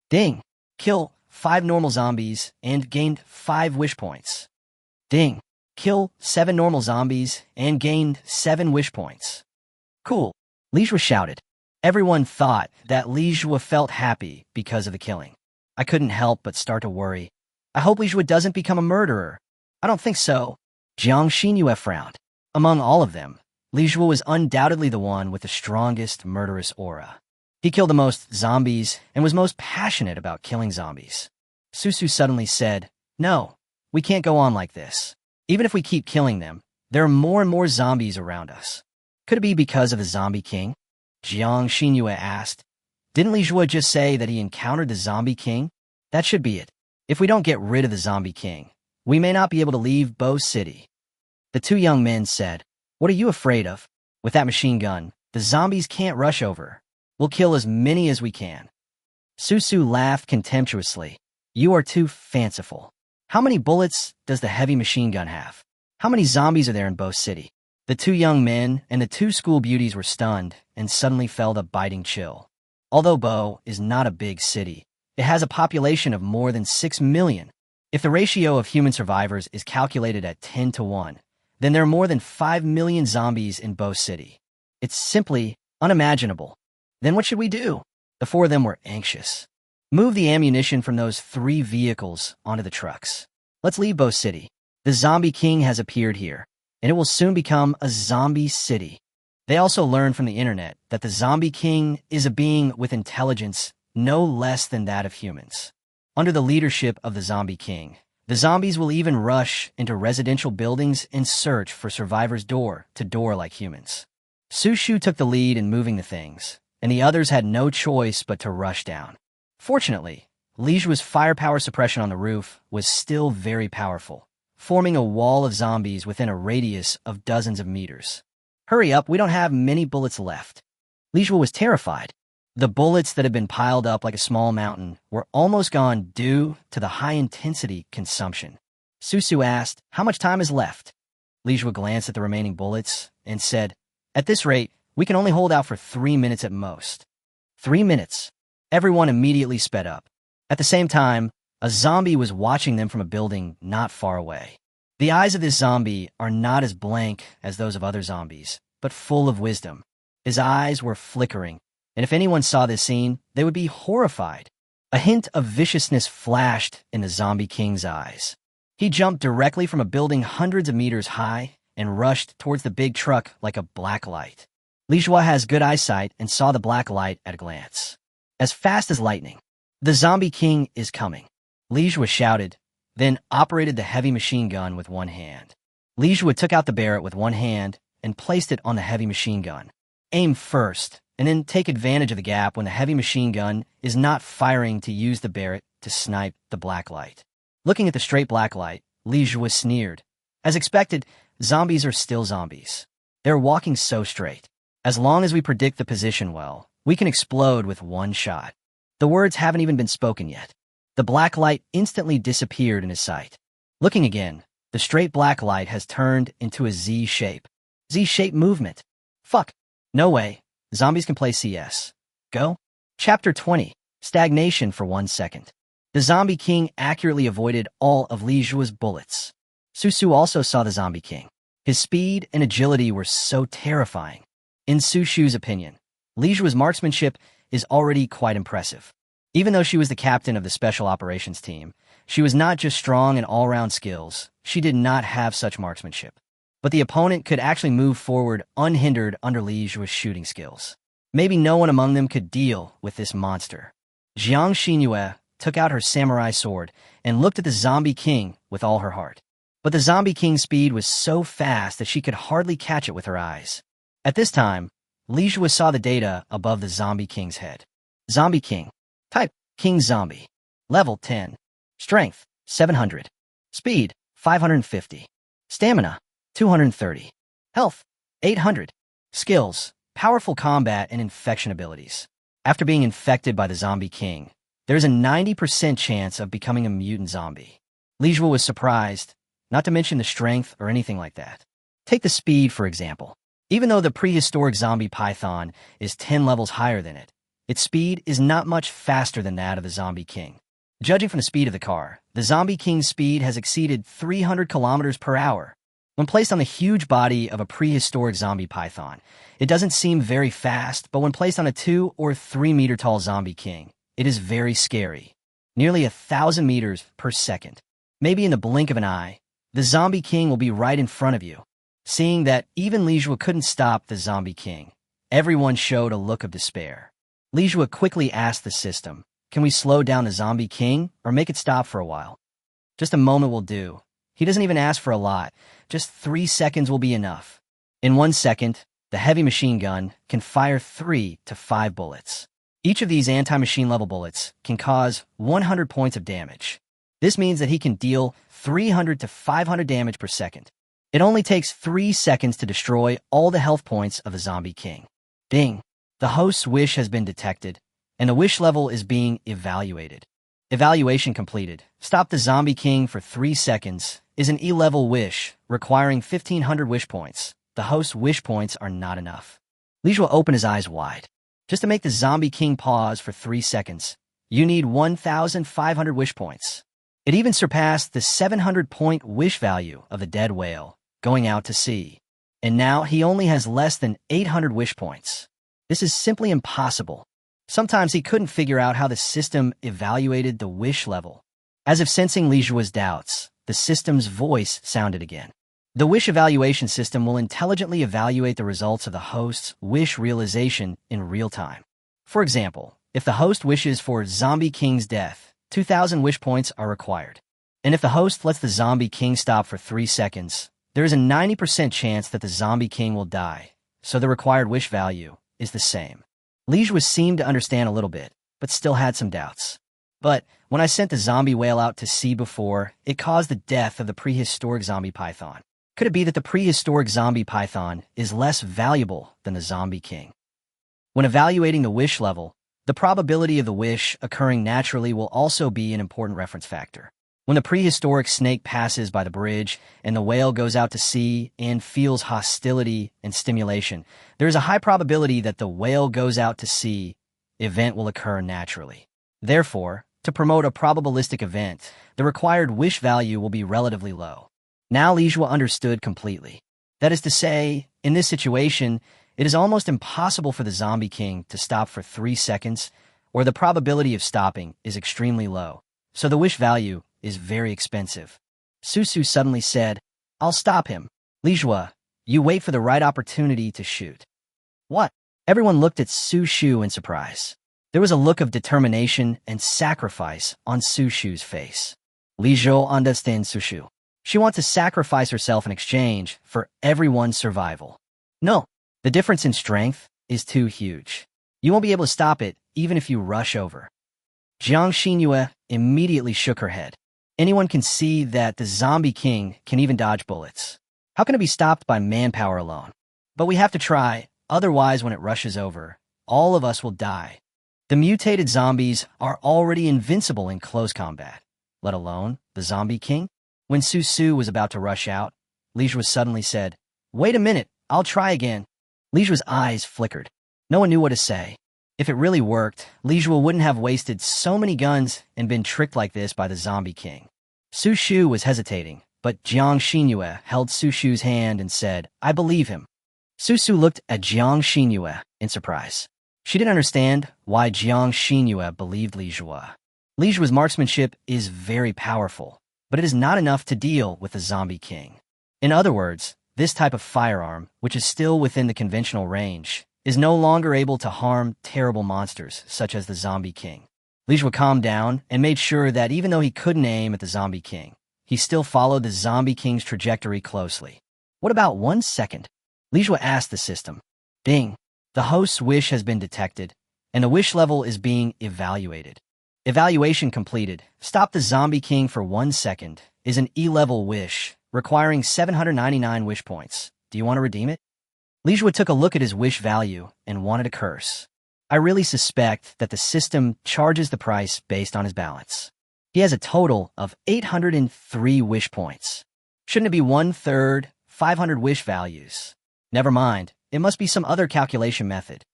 Ding. Kill 5 normal zombies and gained 5 wish points. Ding. Kill 7 normal zombies and gained 7 wish points. Cool. Li Zhua shouted. Everyone thought that Li Zhua felt happy because of the killing. I couldn't help but start to worry. I hope Li Zhua doesn't become a murderer. I don't think so. Jiang Xinyue frowned. Among all of them, Li Zhua was undoubtedly the one with the strongest murderous aura. He killed the most zombies and was most passionate about killing zombies. Susu suddenly said, "No, we can't go on like this. Even if we keep killing them, there are more and more zombies around us." Could it be because of the Zombie King? Jiang Xinyue asked. Didn't Li Zhua just say that he encountered the Zombie King? That should be it. If we don't get rid of the Zombie King, we may not be able to leave Bo City. The 2 young men said, "What are you afraid of? With that machine gun, the zombies can't rush over. We'll kill as many as we can." Susu laughed contemptuously. "You are too fanciful. How many bullets does the heavy machine gun have? How many zombies are there in Bo City?" The 2 young men and the 2 school beauties were stunned and suddenly felt a biting chill. Although Bo is not a big city, it has a population of more than 6 million. If the ratio of human survivors is calculated at 10 to 1, then there are more than 5 million zombies in Bo City. It's simply unimaginable. Then what should we do? The 4 of them were anxious. Move the ammunition from those 3 vehicles onto the trucks. Let's leave Bo City. The Zombie King has appeared here, and it will soon become a zombie city. They also learned from the internet that the Zombie King is a being with intelligence no less than that of humans. Under the leadership of the Zombie King, the zombies will even rush into residential buildings and search for survivors door to door like humans. Sushu took the lead in moving the things, and the others had no choice but to rush down. Fortunately, Li Zhua's firepower suppression on the roof was still very powerful, forming a wall of zombies within a radius of dozens of meters. Hurry up, we don't have many bullets left. Li Zhua was terrified. The bullets that had been piled up like a small mountain were almost gone due to the high-intensity consumption. Susu asked, "How much time is left?" Li Zhua glanced at the remaining bullets and said, "At this rate, we can only hold out for 3 minutes at most." 3 minutes. Everyone immediately sped up. At the same time, a zombie was watching them from a building not far away. The eyes of this zombie are not as blank as those of other zombies, but full of wisdom. His eyes were flickering, and if anyone saw this scene, they would be horrified. A hint of viciousness flashed in the Zombie King's eyes. He jumped directly from a building hundreds of meters high and rushed towards the big truck like a black light. Li Zhua has good eyesight and saw the black light at a glance. As fast as lightning. "The Zombie King is coming," Li Zhua shouted, then operated the heavy machine gun with one hand. Li Jue took out the Barrett with one hand and placed it on the heavy machine gun. Aim first, and then take advantage of the gap when the heavy machine gun is not firing to use the Barrett to snipe the black light. Looking at the straight black light, Li Jue sneered. As expected, zombies are still zombies. They're walking so straight. As long as we predict the position well, we can explode with one shot. The words haven't even been spoken yet. The black light instantly disappeared in his sight. Looking again, the straight black light has turned into a Z shape. Z-shape movement. Fuck. No way. Zombies can play CS. Go. Chapter 20. Stagnation for 1 second. The Zombie King accurately avoided all of Li Jue's bullets. Susu also saw the Zombie King. His speed and agility were so terrifying. In Sushu's opinion, Li Jue's marksmanship is already quite impressive. Even though she was the captain of the Special Operations team, she was not just strong in all-round skills, she did not have such marksmanship. But the opponent could actually move forward unhindered under Li Jue's shooting skills. Maybe no one among them could deal with this monster. Jiang Xinyue took out her samurai sword and looked at the Zombie King with all her heart. But the Zombie King's speed was so fast that she could hardly catch it with her eyes. At this time, Li Jue saw the data above the Zombie King's head. Zombie King. Type, King Zombie. Level 10. Strength, 700. Speed, 550. Stamina, 230. Health, 800. Skills, powerful combat and infection abilities. After being infected by the Zombie King, there's a 90% chance of becoming a mutant zombie. Li Jue was surprised, not to mention the strength or anything like that. Take the speed, for example. Even though the prehistoric zombie python is 10 levels higher than it, its speed is not much faster than that of the Zombie King. Judging from the speed of the car, the Zombie King's speed has exceeded 300 kilometers per hour. When placed on the huge body of a prehistoric zombie python, it doesn't seem very fast, but when placed on a 2 or 3 meter tall Zombie King, it is very scary. Nearly 1,000 meters per second. Maybe in the blink of an eye, the Zombie King will be right in front of you. Seeing that even Li Jue couldn't stop the Zombie King, everyone showed a look of despair. Li Jue quickly asked the system, "Can we slow down the Zombie King or make it stop for a while?" "Just a moment will do." He doesn't even ask for a lot. Just 3 seconds will be enough. In 1 second, the heavy machine gun can fire 3 to 5 bullets. Each of these anti-machine level bullets can cause 100 points of damage. This means that he can deal 300 to 500 damage per second. It only takes 3 seconds to destroy all the health points of the Zombie King. Ding! The host's wish has been detected, and the wish level is being evaluated. Evaluation completed. Stop the Zombie King for 3 seconds is an E-level wish, requiring 1,500 wish points. The host's wish points are not enough. Li Jue opened his eyes wide. Just to make the Zombie King pause for 3 seconds, you need 1,500 wish points. It even surpassed the 700-point wish value of the dead whale, going out to sea. And now he only has less than 800 wish points. This is simply impossible. Sometimes he couldn't figure out how the system evaluated the wish level. As if sensing Li Jue's doubts, the system's voice sounded again. The wish evaluation system will intelligently evaluate the results of the host's wish realization in real time. For example, if the host wishes for Zombie King's death, 2,000 wish points are required. And if the host lets the Zombie King stop for 3 seconds, there is a 90% chance that the Zombie King will die, so the required wish value is the same. Li Jue seemed to understand a little bit, but still had some doubts. But when I sent the zombie whale out to sea before, it caused the death of the prehistoric zombie python. Could it be that the prehistoric zombie python is less valuable than the Zombie King? When evaluating the wish level, the probability of the wish occurring naturally will also be an important reference factor. When the prehistoric snake passes by the bridge and the whale goes out to sea and feels hostility and stimulation, there is a high probability that the whale goes out to sea event will occur naturally. Therefore, to promote a probabilistic event, the required wish value will be relatively low. Now Li Jue understood completely. That is to say, in this situation, it is almost impossible for the Zombie King to stop for 3 seconds, or the probability of stopping is extremely low, so the wish value is very expensive. Susu suddenly said, "I'll stop him. Li Jue, you wait for the right opportunity to shoot." "What?" Everyone looked at Sushu in surprise. There was a look of determination and sacrifice on Sushu's face. Li Jue understands Sushu. She wants to sacrifice herself in exchange for everyone's survival. No, the difference in strength is too huge. You won't be able to stop it even if you rush over. Jiang Xinyue immediately shook her head. Anyone can see that the zombie king can even dodge bullets. How can it be stopped by manpower alone? But we have to try, otherwise when it rushes over, all of us will die. The mutated zombies are already invincible in close combat, let alone the zombie king. When Su was about to rush out, Li Jue suddenly said, "Wait a minute, I'll try again." Li Jue's eyes flickered. No one knew what to say. If it really worked, Li Jue wouldn't have wasted so many guns and been tricked like this by the zombie king. Su Shu was hesitating, but Jiang Xinyue held Su Shu's hand and said, "I believe him." Su looked at Jiang Xinyue in surprise. She didn't understand why Jiang Xinyue believed Li Jue. Li Jue's marksmanship is very powerful, but it is not enough to deal with the zombie king. In other words, this type of firearm, which is still within the conventional range, is no longer able to harm terrible monsters such as the zombie king. Li Jue calmed down and made sure that even though he couldn't aim at the zombie king, he still followed the zombie king's trajectory closely. What about 1 second? Li Jue asked the system. Ding. The host's wish has been detected, and the wish level is being evaluated. Evaluation completed. Stop the zombie king for 1 second is an E-level wish, requiring 799 wish points. Do you want to redeem it? Li Jue took a look at his wish value and wanted to curse. I really suspect that the system charges the price based on his balance. He has a total of 803 wish points. Shouldn't it be 1/3, 500 wish values? Never mind, it must be some other calculation method.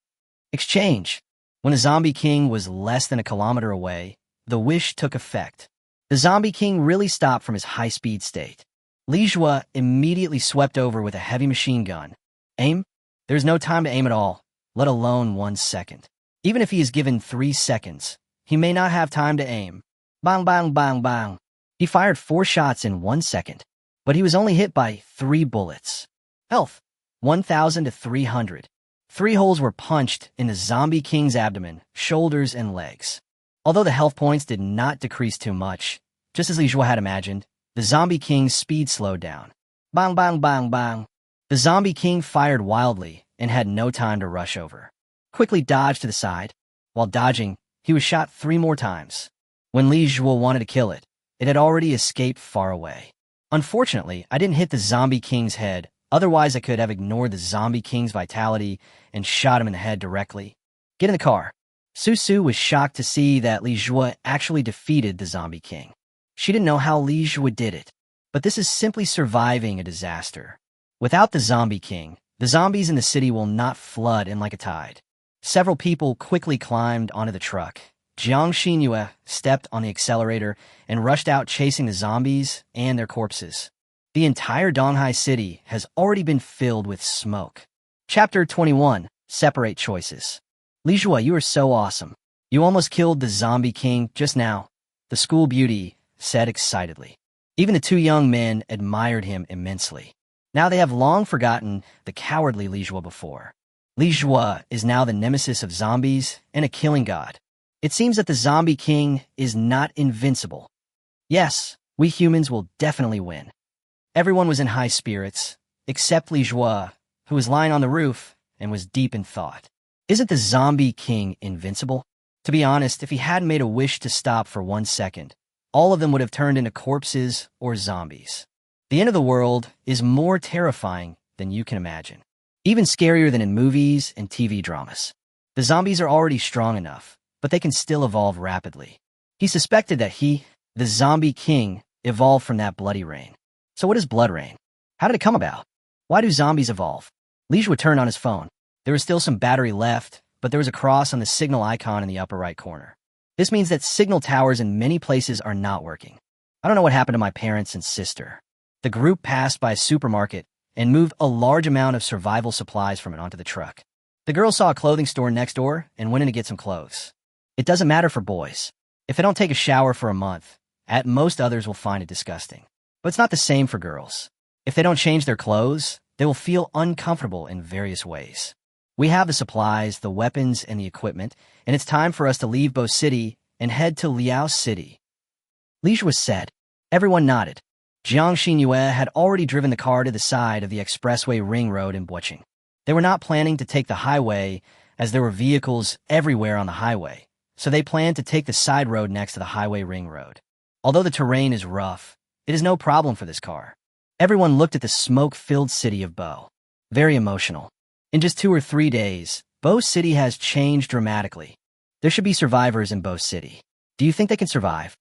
Exchange. When the zombie king was less than a kilometer away, the wish took effect. The zombie king really stopped from his high-speed state. Li Jue immediately swept over with a heavy machine gun. Aim? There's no time to aim at all, let alone 1 second. Even if he is given 3 seconds, he may not have time to aim. Bang, bang, bang, bang. He fired 4 shots in 1 second, but he was only hit by 3 bullets. Health, 1,000 to 300. 3 holes were punched in the zombie king's abdomen, shoulders, and legs. Although the health points did not decrease too much, just as Li Jue had imagined, the zombie king's speed slowed down. Bang, bang, bang, bang. The zombie king fired wildly and had no time to rush over. Quickly dodged to the side. While dodging, he was shot 3 more times. When Li Jue wanted to kill it, it had already escaped far away. Unfortunately, I didn't hit the zombie king's head, otherwise I could have ignored the zombie king's vitality and shot him in the head directly. Get in the car. Su was shocked to see that Li Jue actually defeated the zombie king. She didn't know how Li Jue did it, but this is simply surviving a disaster. Without the zombie king, the zombies in the city will not flood in like a tide. Several people quickly climbed onto the truck. Jiang Xinyue stepped on the accelerator and rushed out chasing the zombies and their corpses. The entire Donghai city has already been filled with smoke. Chapter 21. Separate Choices. Li Jue, you are so awesome. You almost killed the zombie king just now, the school beauty said excitedly. Even the 2 young men admired him immensely. Now they have long forgotten the cowardly Li Jue before. Li Jue is now the nemesis of zombies and a killing god. It seems that the zombie king is not invincible. Yes, we humans will definitely win. Everyone was in high spirits, except Li Jue, who was lying on the roof and was deep in thought. Isn't the zombie king invincible? To be honest, if he hadn't made a wish to stop for 1 second, all of them would have turned into corpses or zombies. The end of the world is more terrifying than you can imagine. Even scarier than in movies and TV dramas. The zombies are already strong enough, but they can still evolve rapidly. He suspected that he, the zombie king, evolved from that bloody rain. So what is blood rain? How did it come about? Why do zombies evolve? Li Jue turned on his phone. There was still some battery left, but there was a cross on the signal icon in the upper right corner. This means that signal towers in many places are not working. I don't know what happened to my parents and sister. The group passed by a supermarket and moved a large amount of survival supplies from it onto the truck. The girl saw a clothing store next door and went in to get some clothes. It doesn't matter for boys. If they don't take a shower for a month, at most others will find it disgusting. But it's not the same for girls. If they don't change their clothes, they will feel uncomfortable in various ways. We have the supplies, the weapons, and the equipment, and it's time for us to leave Bo City and head to Liao City. Li Jue said. Everyone nodded. Jiang Xinyue had already driven the car to the side of the expressway ring road in Bocheng. They were not planning to take the highway as there were vehicles everywhere on the highway, so they planned to take the side road next to the highway ring road. Although the terrain is rough, it is no problem for this car. Everyone looked at the smoke-filled city of Bo. Very emotional. In just 2 or 3 days, Bo City has changed dramatically. There should be survivors in Bo City. Do you think they can survive?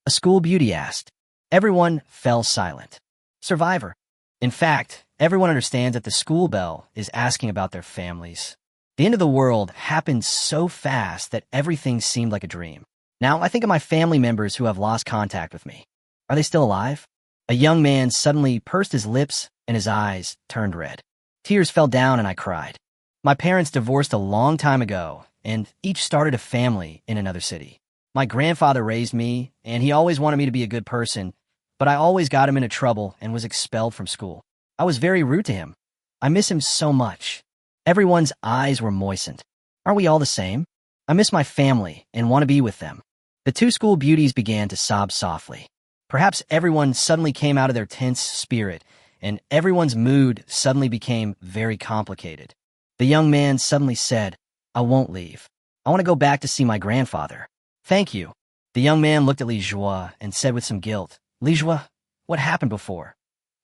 A school beauty asked. Everyone fell silent. Survivor. In fact, everyone understands that the school bell is asking about their families. The end of the world happened so fast that everything seemed like a dream. Now, I think of my family members who have lost contact with me. Are they still alive? A young man suddenly pursed his lips and his eyes turned red. Tears fell down and I cried. My parents divorced a long time ago and each started a family in another city. My grandfather raised me and he always wanted me to be a good person, but I always got him into trouble and was expelled from school. I was very rude to him. I miss him so much. Everyone's eyes were moistened. Aren't we all the same? I miss my family and want to be with them. The 2 school beauties began to sob softly. Perhaps everyone suddenly came out of their tense spirit, and everyone's mood suddenly became very complicated. The young man suddenly said, I won't leave. I want to go back to see my grandfather. Thank you. The young man looked at Li Jue and said with some guilt, Li Jue, what happened before?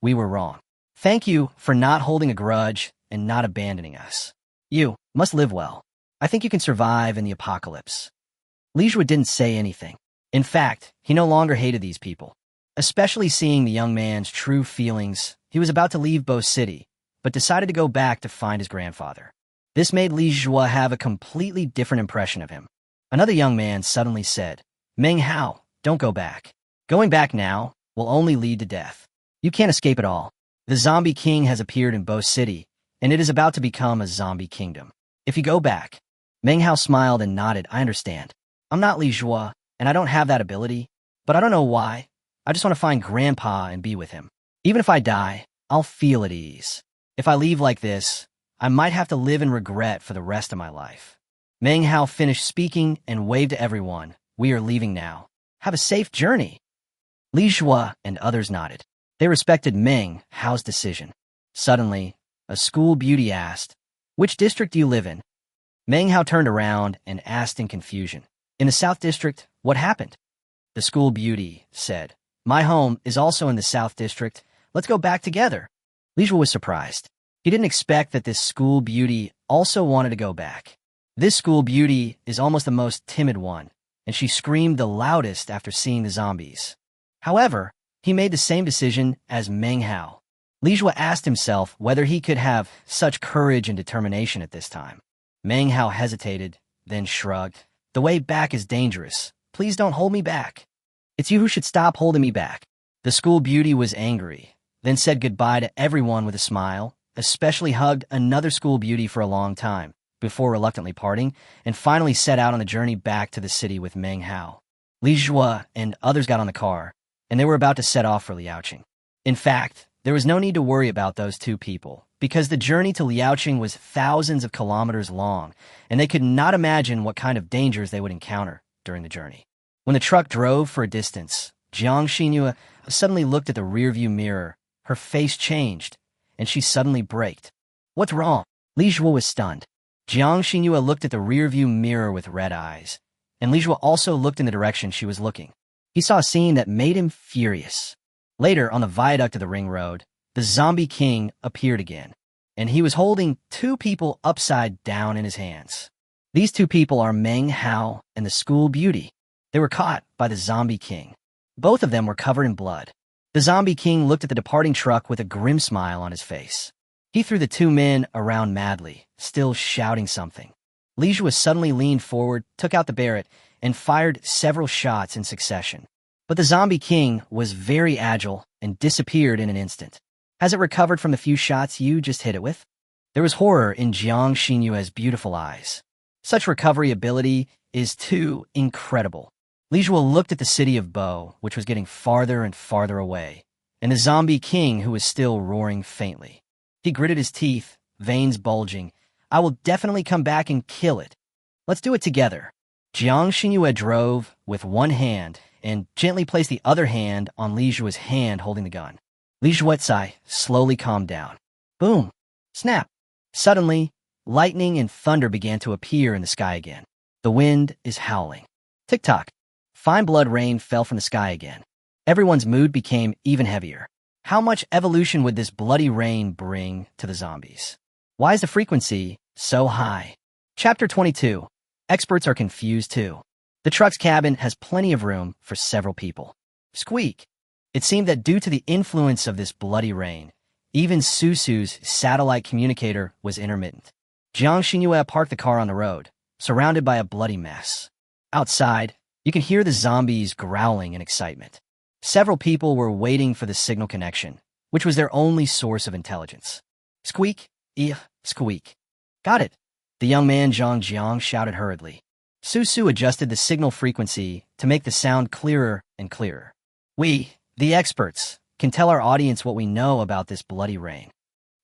We were wrong. Thank you for not holding a grudge and not abandoning us. You must live well. I think you can survive in the apocalypse. Li Jue didn't say anything. In fact, he no longer hated these people. Especially seeing the young man's true feelings, he was about to leave Bo City, but decided to go back to find his grandfather. This made Li Jue have a completely different impression of him. Another young man suddenly said, Meng Hao, don't go back. Going back now will only lead to death. You can't escape it all. The zombie king has appeared in Bo City, and it is about to become a zombie kingdom. If you go back, Meng Hao smiled and nodded, I understand. I'm not Li Jue, and I don't have that ability, but I don't know why. I just want to find Grandpa and be with him. Even if I die, I'll feel at ease. If I leave like this, I might have to live in regret for the rest of my life. Meng Hao finished speaking and waved to everyone. We are leaving now. Have a safe journey. Li Jue and others nodded. They respected Meng Hao's decision. Suddenly, a school beauty asked, Which district do you live in? Meng Hao turned around and asked in confusion. In the South District, what happened? The school beauty said, My home is also in the South District. Let's go back together. Li Jue was surprised. He didn't expect that this school beauty also wanted to go back. This school beauty is almost the most timid one, and she screamed the loudest after seeing the zombies. However, he made the same decision as Meng Hao. Li Jue asked himself whether he could have such courage and determination at this time. Meng Hao hesitated, then shrugged. The way back is dangerous. Please don't hold me back. It's you who should stop holding me back. The school beauty was angry, then said goodbye to everyone with a smile, especially hugged another school beauty for a long time, before reluctantly parting, and finally set out on the journey back to the city with Meng Hao. Li Jue and others got on the car, and they were about to set off for Liaoqing. In fact, there was no need to worry about those 2 people, because the journey to Liaoqing was thousands of kilometers long, and they could not imagine what kind of dangers they would encounter during the journey. When the truck drove for a distance, Jiang Xinyue suddenly looked at the rearview mirror. Her face changed, and she suddenly braked. What's wrong? Li Jue was stunned. Jiang Xinyue looked at the rearview mirror with red eyes, and Li Jue also looked in the direction she was looking. He saw a scene that made him furious. Later, on the viaduct of the ring road, the zombie king appeared again, and he was holding 2 people upside down in his hands. These 2 people are Meng Hao and the school beauty. They were caught by the zombie king. Both of them were covered in blood. The zombie king looked at the departing truck with a grim smile on his face. He threw the 2 men around madly, still shouting something. Li Jue suddenly leaned forward, took out the Barrett, and fired several shots in succession. But the zombie king was very agile and disappeared in an instant. Has it recovered from the few shots you just hit it with? There was horror in Jiang Xinyue's beautiful eyes. Such recovery ability is too incredible. Li Jue looked at the city of Bo, which was getting farther and farther away, and the zombie king who was still roaring faintly. He gritted his teeth, veins bulging. I will definitely come back and kill it. Let's do it together. Jiang Xinyue drove with one hand, and gently placed the other hand on Li Jue's hand holding the gun. Li Jue's slowly calmed down. Boom! Snap! Suddenly, lightning and thunder began to appear in the sky again. The wind is howling. Tick-tock. Fine blood rain fell from the sky again. Everyone's mood became even heavier. How much evolution would this bloody rain bring to the zombies? Why is the frequency so high? Chapter 22. Experts are confused too. The truck's cabin has plenty of room for several people. Squeak. It seemed that due to the influence of this bloody rain, even Susu's satellite communicator was intermittent. Jiang Xinyue parked the car on the road, surrounded by a bloody mess. Outside, you can hear the zombies growling in excitement. Several people were waiting for the signal connection, which was their only source of intelligence. Squeak, squeak. Got it. The young man Zhang Jiang shouted hurriedly. Susu adjusted the signal frequency to make the sound clearer and clearer. We, the experts, can tell our audience what we know about this bloody rain.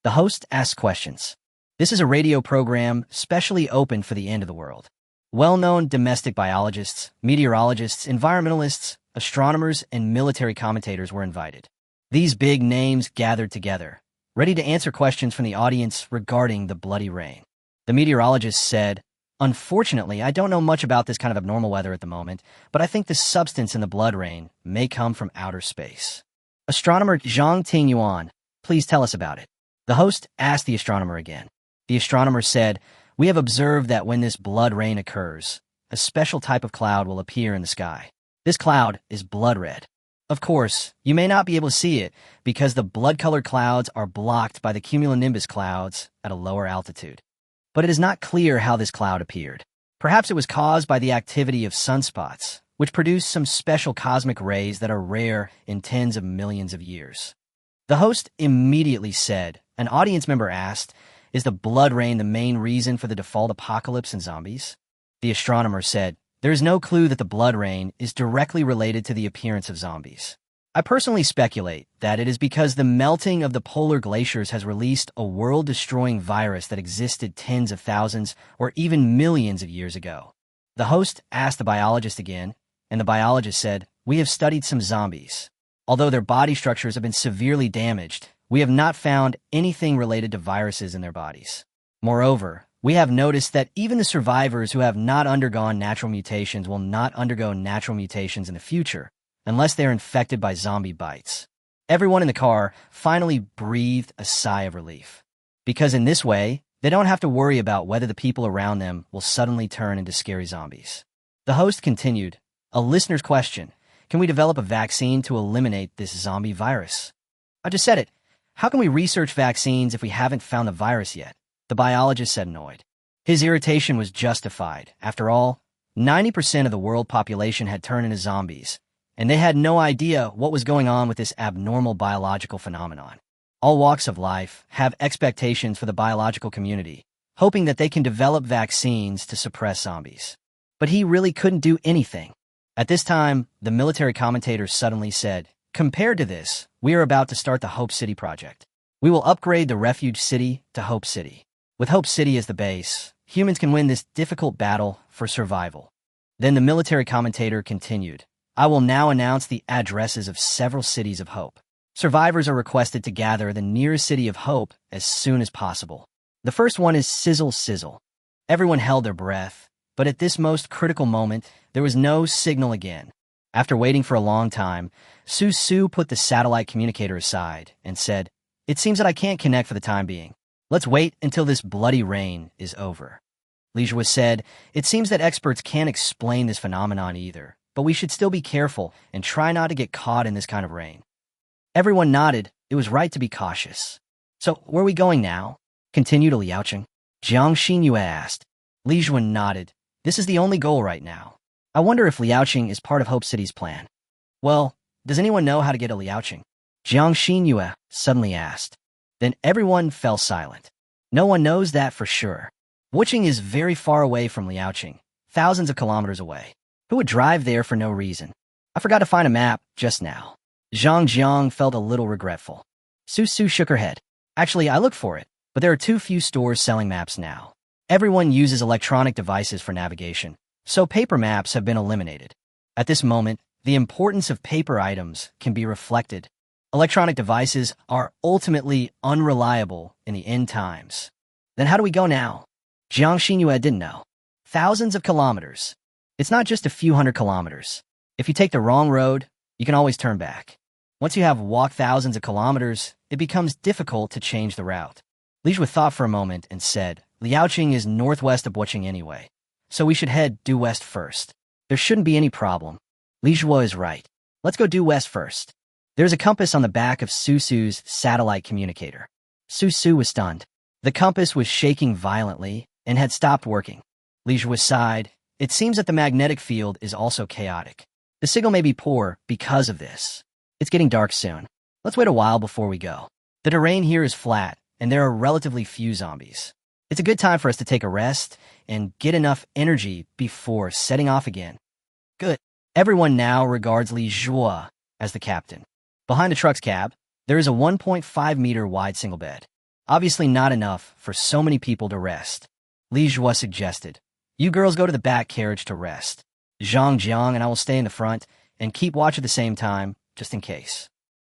The host asks questions. This is a radio program specially opened for the end of the world. Well-known domestic biologists, meteorologists, environmentalists, astronomers, and military commentators were invited. These big names gathered together, ready to answer questions from the audience regarding the bloody rain. The meteorologist said, "Unfortunately, I don't know much about this kind of abnormal weather at the moment, but I think the substance in the blood rain may come from outer space." Astronomer Zhang Tingyuan, please tell us about it. The host asked the astronomer again. The astronomer said, "We have observed that when this blood rain occurs, a special type of cloud will appear in the sky. This cloud is blood red. Of course, you may not be able to see it because the blood-colored clouds are blocked by the cumulonimbus clouds at a lower altitude. But it is not clear how this cloud appeared. Perhaps it was caused by the activity of sunspots, which produce some special cosmic rays that are rare in tens of millions of years." The host immediately said, an audience member asked, "Is the blood rain the main reason for the default apocalypse and zombies?" The astronomer said, "There is no clue that the blood rain is directly related to the appearance of zombies. I personally speculate that it is because the melting of the polar glaciers has released a world-destroying virus that existed tens of thousands or even millions of years ago." The host asked the biologist again, and the biologist said, "We have studied some zombies. Although their body structures have been severely damaged, we have not found anything related to viruses in their bodies. Moreover, we have noticed that even the survivors who have not undergone natural mutations will not undergo natural mutations in the future, unless they're infected by zombie bites." Everyone in the car finally breathed a sigh of relief, because in this way, they don't have to worry about whether the people around them will suddenly turn into scary zombies. The host continued, "A listener's question, can we develop a vaccine to eliminate this zombie virus?" "I just said it. How can we research vaccines if we haven't found the virus yet?" the biologist said, annoyed. His irritation was justified. After all, 90% of the world population had turned into zombies, and they had no idea what was going on with this abnormal biological phenomenon. All walks of life have expectations for the biological community, hoping that they can develop vaccines to suppress zombies. But he really couldn't do anything. At this time, the military commentator suddenly said, "Compared to this, we are about to start the Hope City project. We will upgrade the refuge city to Hope City. With Hope City as the base, humans can win this difficult battle for survival." Then the military commentator continued, "I will now announce the addresses of several cities of hope. Survivors are requested to gather the nearest city of hope as soon as possible. The first one is Sizzle. Everyone held their breath, but at this most critical moment, there was no signal again. After waiting for a long time, Su put the satellite communicator aside and said, "It seems that I can't connect for the time being. Let's wait until this bloody rain is over." Li Jue said, "It seems that experts can't explain this phenomenon either, but we should still be careful and try not to get caught in this kind of rain." Everyone nodded. It was right to be cautious. "So, where are we going now?" continued Liaocheng. Jiang Xinyue asked. Li Jue nodded. "This is the only goal right now. I wonder if Liaocheng is part of Hope City's plan." "Well, does anyone know how to get a Liaocheng?" Jiang Xinyue suddenly asked. Then everyone fell silent. No one knows that for sure. Wucheng is very far away from Liaocheng, thousands of kilometers away. Who would drive there for no reason? I forgot to find a map just now. Zhang Jiang felt a little regretful. Su shook her head. "Actually, I looked for it, but there are too few stores selling maps now. Everyone uses electronic devices for navigation, so paper maps have been eliminated." At this moment, the importance of paper items can be reflected. Electronic devices are ultimately unreliable in the end times. Then how do we go now? Jiang Xinyue didn't know. Thousands of kilometers. It's not just a few hundred kilometers. If you take the wrong road, you can always turn back. Once you have walked thousands of kilometers, it becomes difficult to change the route. Li Zhuo thought for a moment and said, Liaoqing is northwest of Boqing anyway, so we should head due west first. There shouldn't be any problem. Li Zhuo is right. Let's go due west first. There's a compass on the back of Susu's satellite communicator. Susu was stunned. The compass was shaking violently and had stopped working. Li Zhuo sighed. It seems that the magnetic field is also chaotic. The signal may be poor because of this. It's getting dark soon. Let's wait a while before we go. The terrain here is flat, and there are relatively few zombies. It's a good time for us to take a rest and get enough energy before setting off again. Good. Everyone now regards Li Zhuo as the captain. Behind the truck's cab, there is a 1.5-meter wide single bed. Obviously not enough for so many people to rest. Li Zhuo suggested, you girls go to the back carriage to rest. Jiang and I will stay in the front and keep watch at the same time, just in case.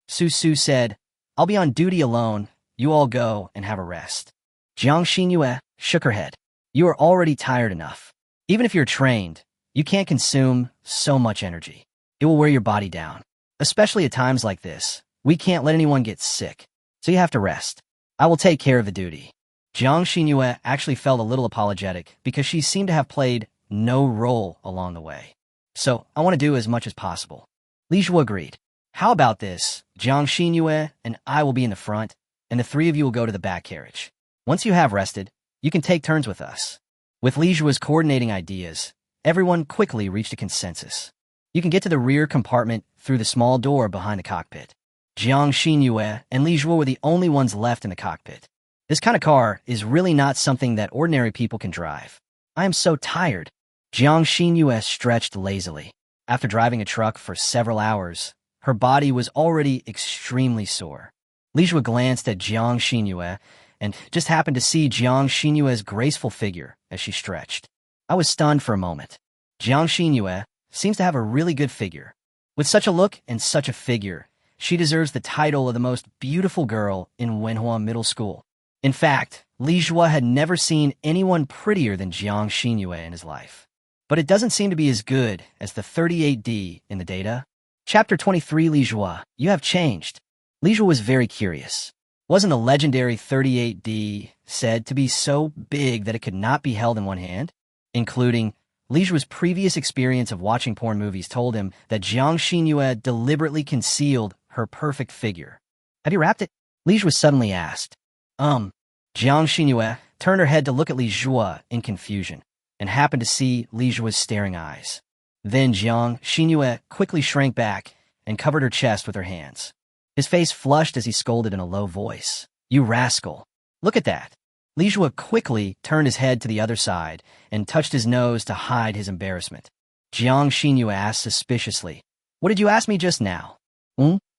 Susu said, I'll be on duty alone. You all go and have a rest. Jiang Xinyue shook her head. You are already tired enough. Even if you're trained, you can't consume so much energy. It will wear your body down. Especially at times like this, we can't let anyone get sick, so you have to rest. I will take care of the duty. Jiang Xinyue actually felt a little apologetic because she seemed to have played no role along the way. So I want to do as much as possible. Li Zhuo agreed. How about this? Jiang Xinyue and I will be in the front, and the three of you will go to the back carriage. Once you have rested, you can take turns with us. With Li Zhuo's coordinating ideas, everyone quickly reached a consensus. You can get to the rear compartment through the small door behind the cockpit. Jiang Xinyue and Li Zhuo were the only ones left in the cockpit. This kind of car is really not something that ordinary people can drive. I am so tired. Jiang Xinyue stretched lazily. After driving a truck for several hours, her body was already extremely sore. Li Zhuo glanced at Jiang Xinyue and just happened to see Jiang Xinyue's graceful figure as she stretched. I was stunned for a moment. Jiang Xinyue seems to have a really good figure. With such a look and such a figure, she deserves the title of the most beautiful girl in Wenhua Middle School. In fact, Li Zhuo had never seen anyone prettier than Jiang Xinyue in his life. But it doesn't seem to be as good as the 38D in the data. Chapter 23 Li Zhuo, you have changed. Li Zhuo was very curious. Wasn't the legendary 38D said to be so big that it could not be held in one hand? Including Li Zhuo's previous experience of watching porn movies told him that Jiang Xinyue deliberately concealed her perfect figure. Have you wrapped it? Li Zhuo suddenly asked. Jiang Xinyue turned her head to look at Li Zhuo in confusion and happened to see Li Zhuo's staring eyes. Then Jiang Xinyue quickly shrank back and covered her chest with her hands. His face flushed as he scolded in a low voice. You rascal. Look at that. Li Zhuo quickly turned his head to the other side and touched his nose to hide his embarrassment. Jiang Xinyue asked suspiciously, What did you ask me just now?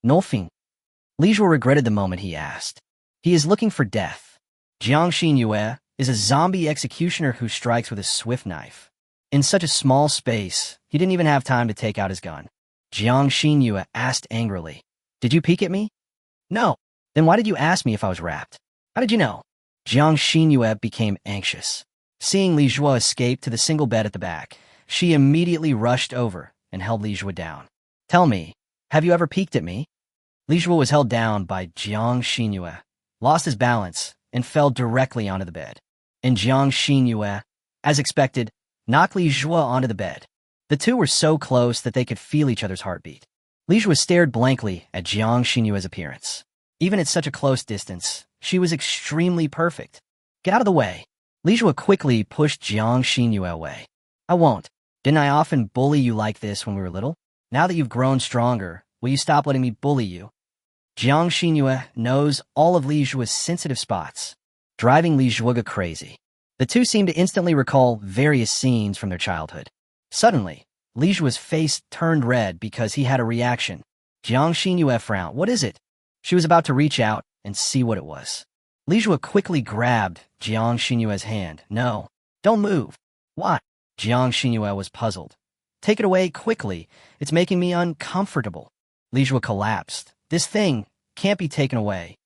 Nothing. Li Zhuo regretted the moment he asked. He is looking for death. Jiang Xinyue is a zombie executioner who strikes with a swift knife. In such a small space, he didn't even have time to take out his gun. Jiang Xinyue asked angrily, Did you peek at me? No. Then why did you ask me if I was wrapped? How did you know? Jiang Xinyue became anxious. Seeing Li Zhuo escape to the single bed at the back, she immediately rushed over and held Li Zhuo down. Tell me, have you ever peeked at me? Li Zhuo was held down by Jiang Xinyue, lost his balance, and fell directly onto the bed. And Jiang Xinyue, as expected, knocked Li Zhuo onto the bed. The two were so close that they could feel each other's heartbeat. Li Zhuo stared blankly at Jiang Xinyue's appearance. Even at such a close distance, she was extremely perfect. Get out of the way. Li Zhuo quickly pushed Jiang Xinyue away. I won't. Didn't I often bully you like this when we were little? Now that you've grown stronger, will you stop letting me bully you? Jiang Xinyue knows all of Li Zhuo's sensitive spots, driving Li Zhuo crazy. The two seemed to instantly recall various scenes from their childhood. Suddenly, Li Zhuo's face turned red because he had a reaction. Jiang Xinyue frowned. What is it? She was about to reach out and see what it was. Li Zhuo quickly grabbed Jiang Xinyue's hand. No, don't move. Why? Jiang Xinyue was puzzled. Take it away quickly. It's making me uncomfortable. Li Jue collapsed. This thing can't be taken away.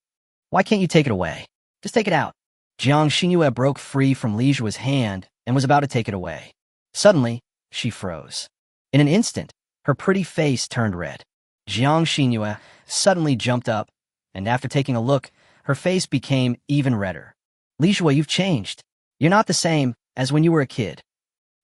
Why can't you take it away? Just take it out. Jiang Xinyue broke free from Li Jue's hand and was about to take it away. Suddenly, she froze. In an instant, her pretty face turned red. Jiang Xinyue suddenly jumped up, and after taking a look, her face became even redder. Li Jue, you've changed. You're not the same as when you were a kid.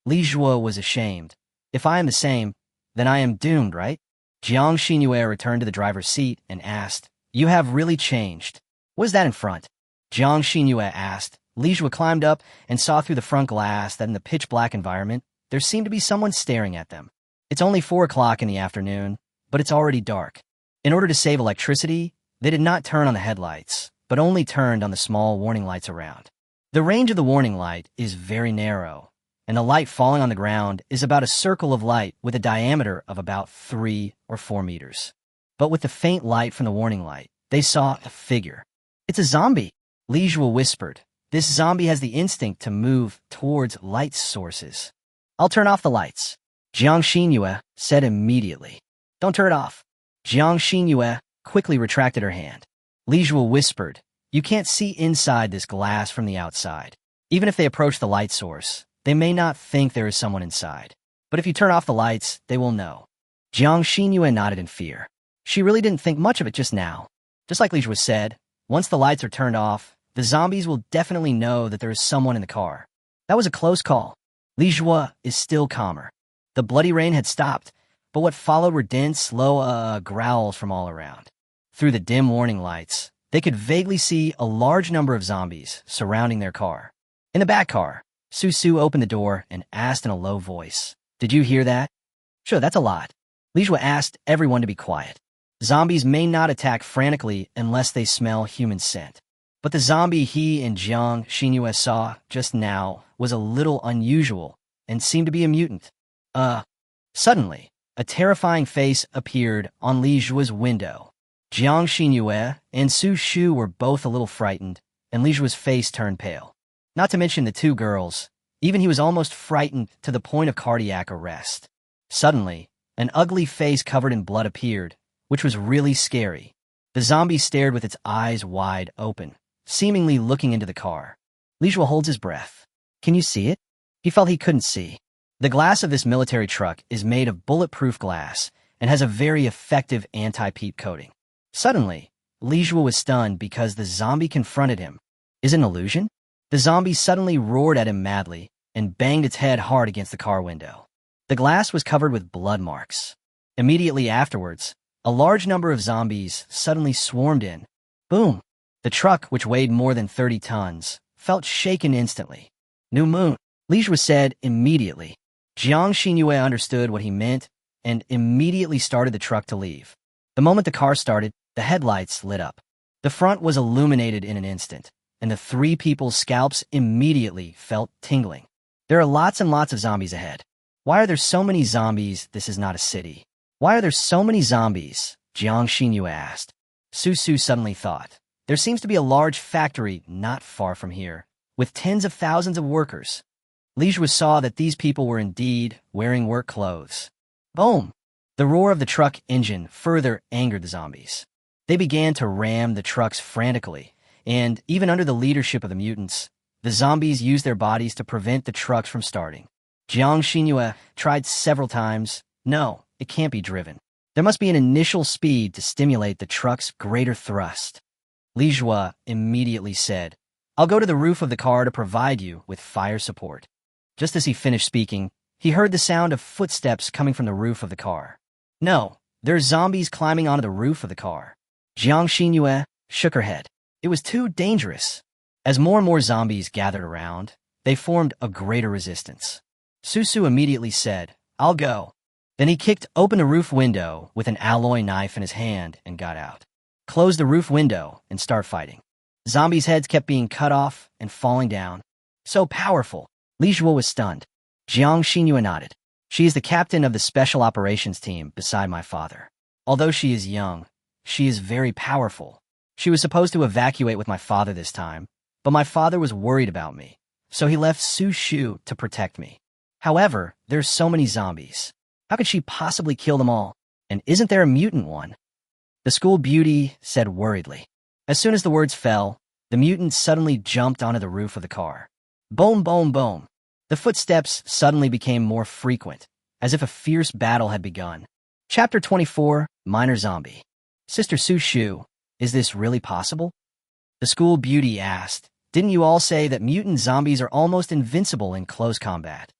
Li Jue was ashamed. If I am the same, then I am doomed, right? Jiang Xinyue returned to the driver's seat and asked, You have really changed. What is that in front? Jiang Xinyue asked. Li Jue climbed up and saw through the front glass that in the pitch-black environment, there seemed to be someone staring at them. It's only 4 o'clock in the afternoon, but it's already dark. In order to save electricity, they did not turn on the headlights, but only turned on the small warning lights around. The range of the warning light is very narrow, and the light falling on the ground is about a circle of light with a diameter of about 3 or 4 meters. But with the faint light from the warning light, they saw a figure. It's a zombie, Li Jue whispered. This zombie has the instinct to move towards light sources. I'll turn off the lights, Jiang Xinyue said immediately. Don't turn it off. Jiang Xinyue quickly retracted her hand. Li Jue whispered, You can't see inside this glass from the outside. Even if they approach the light source, they may not think there is someone inside. But if you turn off the lights, they will know. Jiang Xinyue nodded in fear. She really didn't think much of it just now. Just like Li Jue said, once the lights are turned off, the zombies will definitely know that there is someone in the car. That was a close call. Li Jue is still calmer. The bloody rain had stopped, but what followed were dense, slow growls from all around. Through the dim warning lights, they could vaguely see a large number of zombies surrounding their car. In the back car, Su opened the door and asked in a low voice, Did you hear that? Sure, that's a lot. Li Jue asked everyone to be quiet. Zombies may not attack frantically unless they smell human scent. But the zombie he and Jiang Xinyue saw just now was a little unusual and seemed to be a mutant. Suddenly, a terrifying face appeared on Li Jue's window. Jiang Xinyue and Su Shu were both a little frightened, and Li Jue's face turned pale. Not to mention the 2 girls. Even he was almost frightened to the point of cardiac arrest. Suddenly, an ugly face covered in blood appeared, which was really scary. The zombie stared with its eyes wide open, seemingly looking into the car. Li Jue holds his breath. Can you see it? He felt he couldn't see. The glass of this military truck is made of bulletproof glass and has a very effective anti-peep coating. Suddenly, Li Jue was stunned because the zombie confronted him. Is it an illusion? The zombie suddenly roared at him madly and banged its head hard against the car window. The glass was covered with blood marks. Immediately afterwards, a large number of zombies suddenly swarmed in. Boom! The truck, which weighed more than 30 tons, felt shaken instantly. New moon, Li Jue said immediately. Jiang Xinyue understood what he meant and immediately started the truck to leave. The moment the car started, the headlights lit up. The front was illuminated in an instant, and the 3 people's scalps immediately felt tingling. There are lots and lots of zombies ahead. Why are there so many zombies? This is not a city. Why are there so many zombies? Jiang Xinyue asked. Su suddenly thought. There seems to be a large factory not far from here, with tens of thousands of workers. Li Jue saw that these people were indeed wearing work clothes. Boom! The roar of the truck engine further angered the zombies. They began to ram the trucks frantically, and even under the leadership of the mutants, the zombies used their bodies to prevent the trucks from starting. Jiang Xinyue tried several times. No, it can't be driven. There must be an initial speed to stimulate the truck's greater thrust. Li Jue immediately said, I'll go to the roof of the car to provide you with fire support. Just as he finished speaking, he heard the sound of footsteps coming from the roof of the car. No, there are zombies climbing onto the roof of the car. Jiang Xinyue shook her head. It was too dangerous. As more and more zombies gathered around, they formed a greater resistance. Su immediately said, I'll go. Then he kicked open the roof window with an alloy knife in his hand and got out. Close the roof window and start fighting. Zombies' heads kept being cut off and falling down. So powerful. Li Jue was stunned. Jiang Xinyue nodded. She is the captain of the special operations team beside my father. Although she is young, she is very powerful. She was supposed to evacuate with my father this time, but my father was worried about me, so he left Su Shu to protect me. However, there's so many zombies. How could she possibly kill them all? And isn't there a mutant one? The school beauty said worriedly. As soon as the words fell, the mutant suddenly jumped onto the roof of the car. Boom, boom, boom. The footsteps suddenly became more frequent, as if a fierce battle had begun. Chapter 24, Minor Zombie. Sister Su Shu, is this really possible? The school beauty asked. Didn't you all say that mutant zombies are almost invincible in close combat?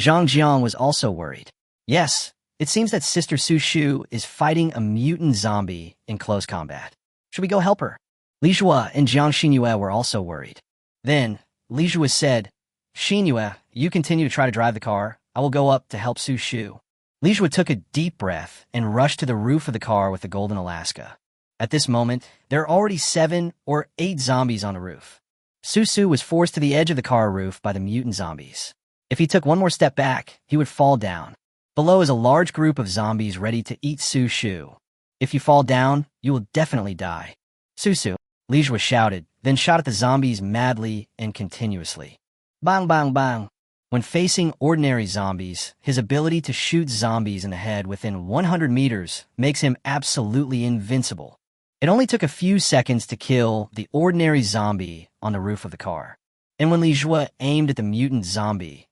Zhang Jiang was also worried. Yes, it seems that Sister Su Shu is fighting a mutant zombie in close combat. Should we go help her? Li Zhua and Jiang Xinyue were also worried. Then, Li Zhua said, Xinyue, you continue to try to drive the car. I will go up to help Su Shu. Li Zhua took a deep breath and rushed to the roof of the car with the golden Alaska. At this moment, there are already 7 or 8 zombies on the roof. Su Shu was forced to the edge of the car roof by the mutant zombies. If he took one more step back, he would fall down. Below is a large group of zombies ready to eat Su Shu. If you fall down, you will definitely die. Su Shu, Li Zhua shouted, then shot at the zombies madly and continuously. Bang, bang, bang. When facing ordinary zombies, his ability to shoot zombies in the head within 100 meters makes him absolutely invincible. It only took a few seconds to kill the ordinary zombie on the roof of the car. And when Li Zhua aimed at the mutant zombie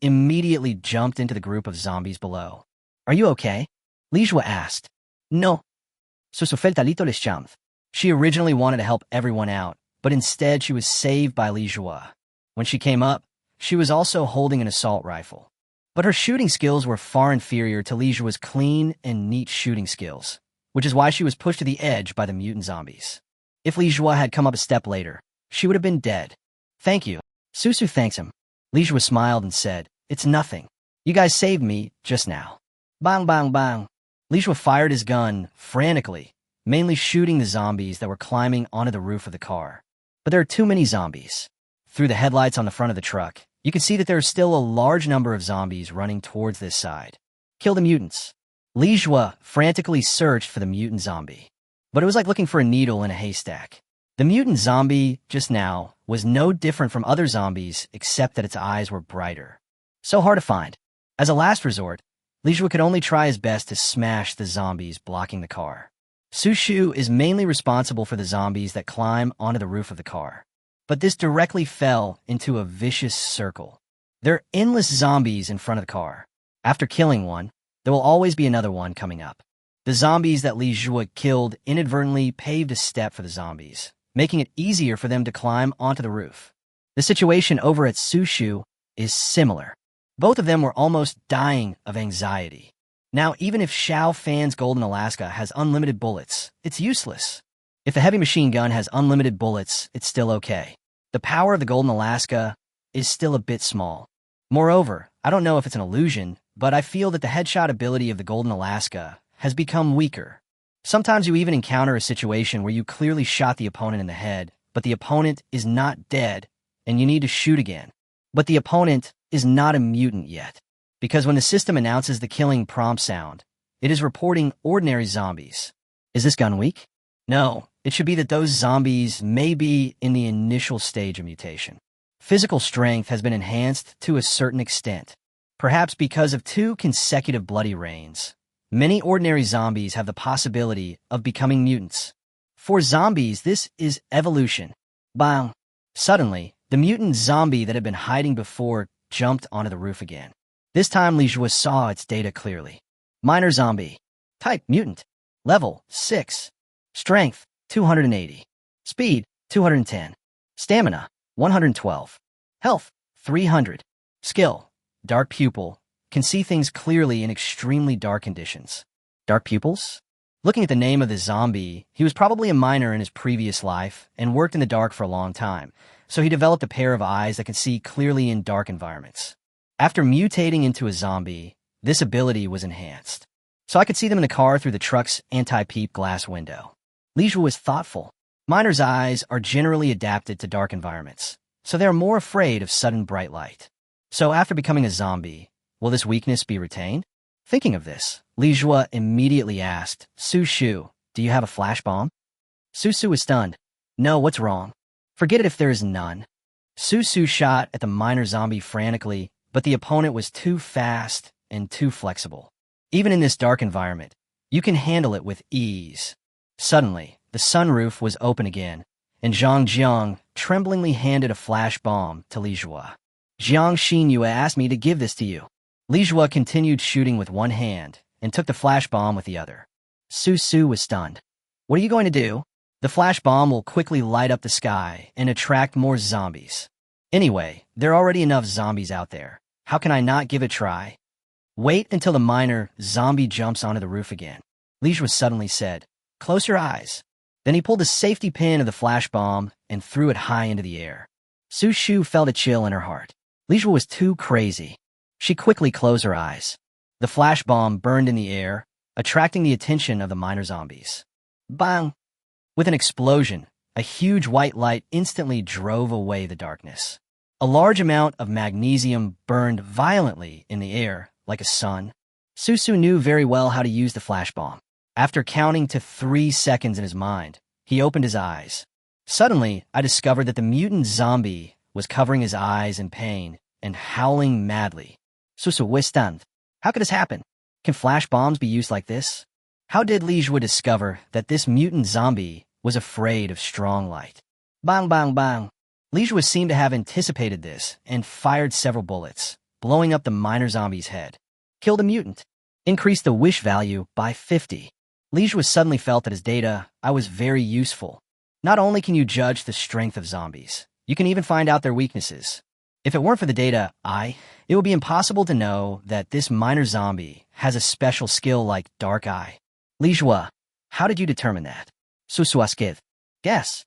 immediately jumped into the group of zombies below. Are you okay? Li Zhua asked. No. She originally wanted to help everyone out, but instead she was saved by Li Zhua. When she came up, she was also holding an assault rifle. But her shooting skills were far inferior to Li Zhua's clean and neat shooting skills, which is why she was pushed to the edge by the mutant zombies. If Li Zhua had come up a step later, she would have been dead. Thank you. Su Shu thanks him. Li Zhua smiled and said, It's nothing. You guys saved me just now. Bang, bang, bang. Li Zhua fired his gun frantically, mainly shooting the zombies that were climbing onto the roof of the car. But there are too many zombies. Through the headlights on the front of the truck, you can see that there is still a large number of zombies running towards this side. Kill the mutants. Li Zhua frantically searched for the mutant zombie. But it was like looking for a needle in a haystack. The mutant zombie, just now, was no different from other zombies except that its eyes were brighter. So hard to find. As a last resort, Li Zhua could only try his best to smash the zombies blocking the car. Su Shu is mainly responsible for the zombies that climb onto the roof of the car. But this directly fell into a vicious circle. There are endless zombies in front of the car. After killing one, there will always be another one coming up. The zombies that Li Zhua killed inadvertently paved a step for the zombies, making it easier for them to climb onto the roof. The situation over at Su Shu is similar. Both of them were almost dying of anxiety. Now, even if Xiao Fan's Golden Alaska has unlimited bullets, it's useless. If the heavy machine gun has unlimited bullets, it's still okay. The power of the Golden Alaska is still a bit small. Moreover, I don't know if it's an illusion, but I feel that the headshot ability of the Golden Alaska has become weaker. Sometimes you even encounter a situation where you clearly shot the opponent in the head, but the opponent is not dead, and you need to shoot again. But the opponent is not a mutant yet, because when the system announces the killing prompt sound, it is reporting ordinary zombies. Is this gun weak? No, it should be that those zombies may be in the initial stage of mutation. Physical strength has been enhanced to a certain extent, perhaps because of 2 consecutive bloody rains. Many ordinary zombies have the possibility of becoming mutants. For zombies, this is evolution. Bang! Suddenly, the mutant zombie that had been hiding before jumped onto the roof again. This time, Li Zhua saw its data clearly. Minor zombie. Type mutant. Level 6. Strength 280. Speed 210. Stamina 112. Health 300. Skill dark pupil. Can see things clearly in extremely dark conditions. Dark pupils? Looking at the name of the zombie, he was probably a miner in his previous life and worked in the dark for a long time, so he developed a pair of eyes that can see clearly in dark environments. After mutating into a zombie, this ability was enhanced, so I could see them in the car through the truck's anti-peep glass window. Li Zhua was thoughtful. Miners' eyes are generally adapted to dark environments, so they are more afraid of sudden bright light. So after becoming a zombie, will this weakness be retained? Thinking of this, Li Zhua immediately asked, Su Shu, do you have a flash bomb? Su Shu was stunned. No, what's wrong? Forget it if there is none. Su Shu shot at the miner zombie frantically, but the opponent was too fast and too flexible. Even in this dark environment, you can handle it with ease. Suddenly, the sunroof was open again, and Zhang Jiang tremblingly handed a flash bomb to Li Jue. Jiang Xinyue asked me to give this to you. Li Jue continued shooting with one hand and took the flash bomb with the other. Su Su was stunned. What are you going to do? The flash bomb will quickly light up the sky and attract more zombies. Anyway, there are already enough zombies out there. How can I not give it a try? Wait until the minor zombie jumps onto the roof again. Li Jue suddenly said, Close your eyes. Then he pulled the safety pin of the flash bomb and threw it high into the air. Su Shu felt a chill in her heart. Li Jue was too crazy. She quickly closed her eyes. The flash bomb burned in the air, attracting the attention of the minor zombies. Bang! With an explosion, a huge white light instantly drove away the darkness. A large amount of magnesium burned violently in the air, like a sun. Su Su knew very well how to use the flash bomb. After counting to 3 seconds in his mind, he opened his eyes. Suddenly, I discovered that the mutant zombie was covering his eyes in pain and howling madly. Su Su withstand. How could this happen? Can flash bombs be used like this? How did Li Jue discover that this mutant zombie was afraid of strong light? Bang, bang, bang. Li Jue seemed to have anticipated this and fired several bullets, blowing up the minor zombie's head. Kill the mutant. Increase the wish value by 50. Li Jue suddenly felt that his data was very useful. Not only can you judge the strength of zombies, you can even find out their weaknesses. If it weren't for the data it would be impossible to know that this minor zombie has a special skill like Dark Eye. Li Jue, how did you determine that? Su Su asked. Guess.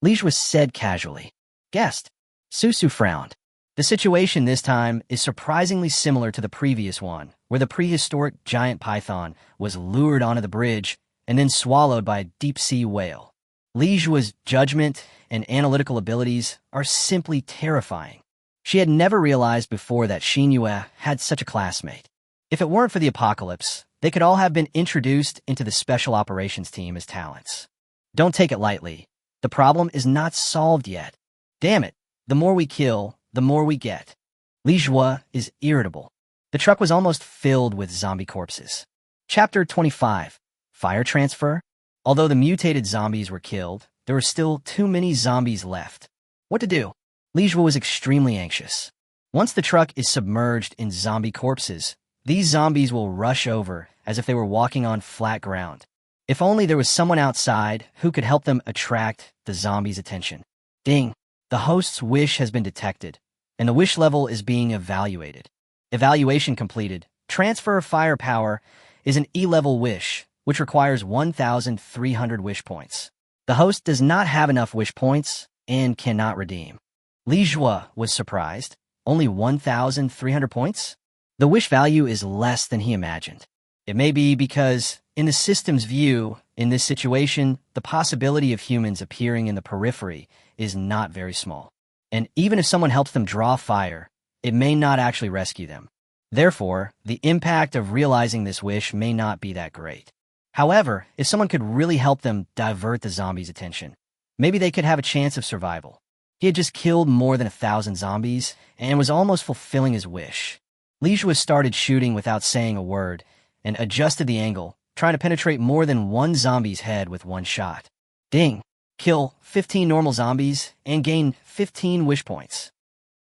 Li Jue said casually. Guessed. Su Su frowned. The situation this time is surprisingly similar to the previous one, where the prehistoric giant python was lured onto the bridge and then swallowed by a deep-sea whale. Li Jue's judgment and analytical abilities are simply terrifying. She had never realized before that Xinyue had such a classmate. If it weren't for the apocalypse, they could all have been introduced into the special operations team as talents. Don't take it lightly. The problem is not solved yet. Damn it, the more we kill, the more we get. Li Jue is irritable. The truck was almost filled with zombie corpses. Chapter 25. Fire Transfer. Although the mutated zombies were killed, there were still too many zombies left. What to do? Li Jue was extremely anxious. Once the truck is submerged in zombie corpses, these zombies will rush over as if they were walking on flat ground. If only there was someone outside who could help them attract the zombies' attention. Ding! The host's wish has been detected, and the wish level is being evaluated. Evaluation completed. Transfer of firepower is an E-level wish, which requires 1,300 wish points. The host does not have enough wish points and cannot redeem. Li Jue was surprised. Only 1,300 points? The wish value is less than he imagined. It may be because, in the system's view, in this situation, the possibility of humans appearing in the periphery is not very small. And even if someone helps them draw fire, it may not actually rescue them. Therefore, the impact of realizing this wish may not be that great. However, if someone could really help them divert the zombies' attention, maybe they could have a chance of survival. He had just killed more than 1,000 zombies and was almost fulfilling his wish. Li Jue started shooting without saying a word and adjusted the angle, trying to penetrate more than one zombie's head with one shot. Ding! Kill 15 normal zombies and gain 15 wish points.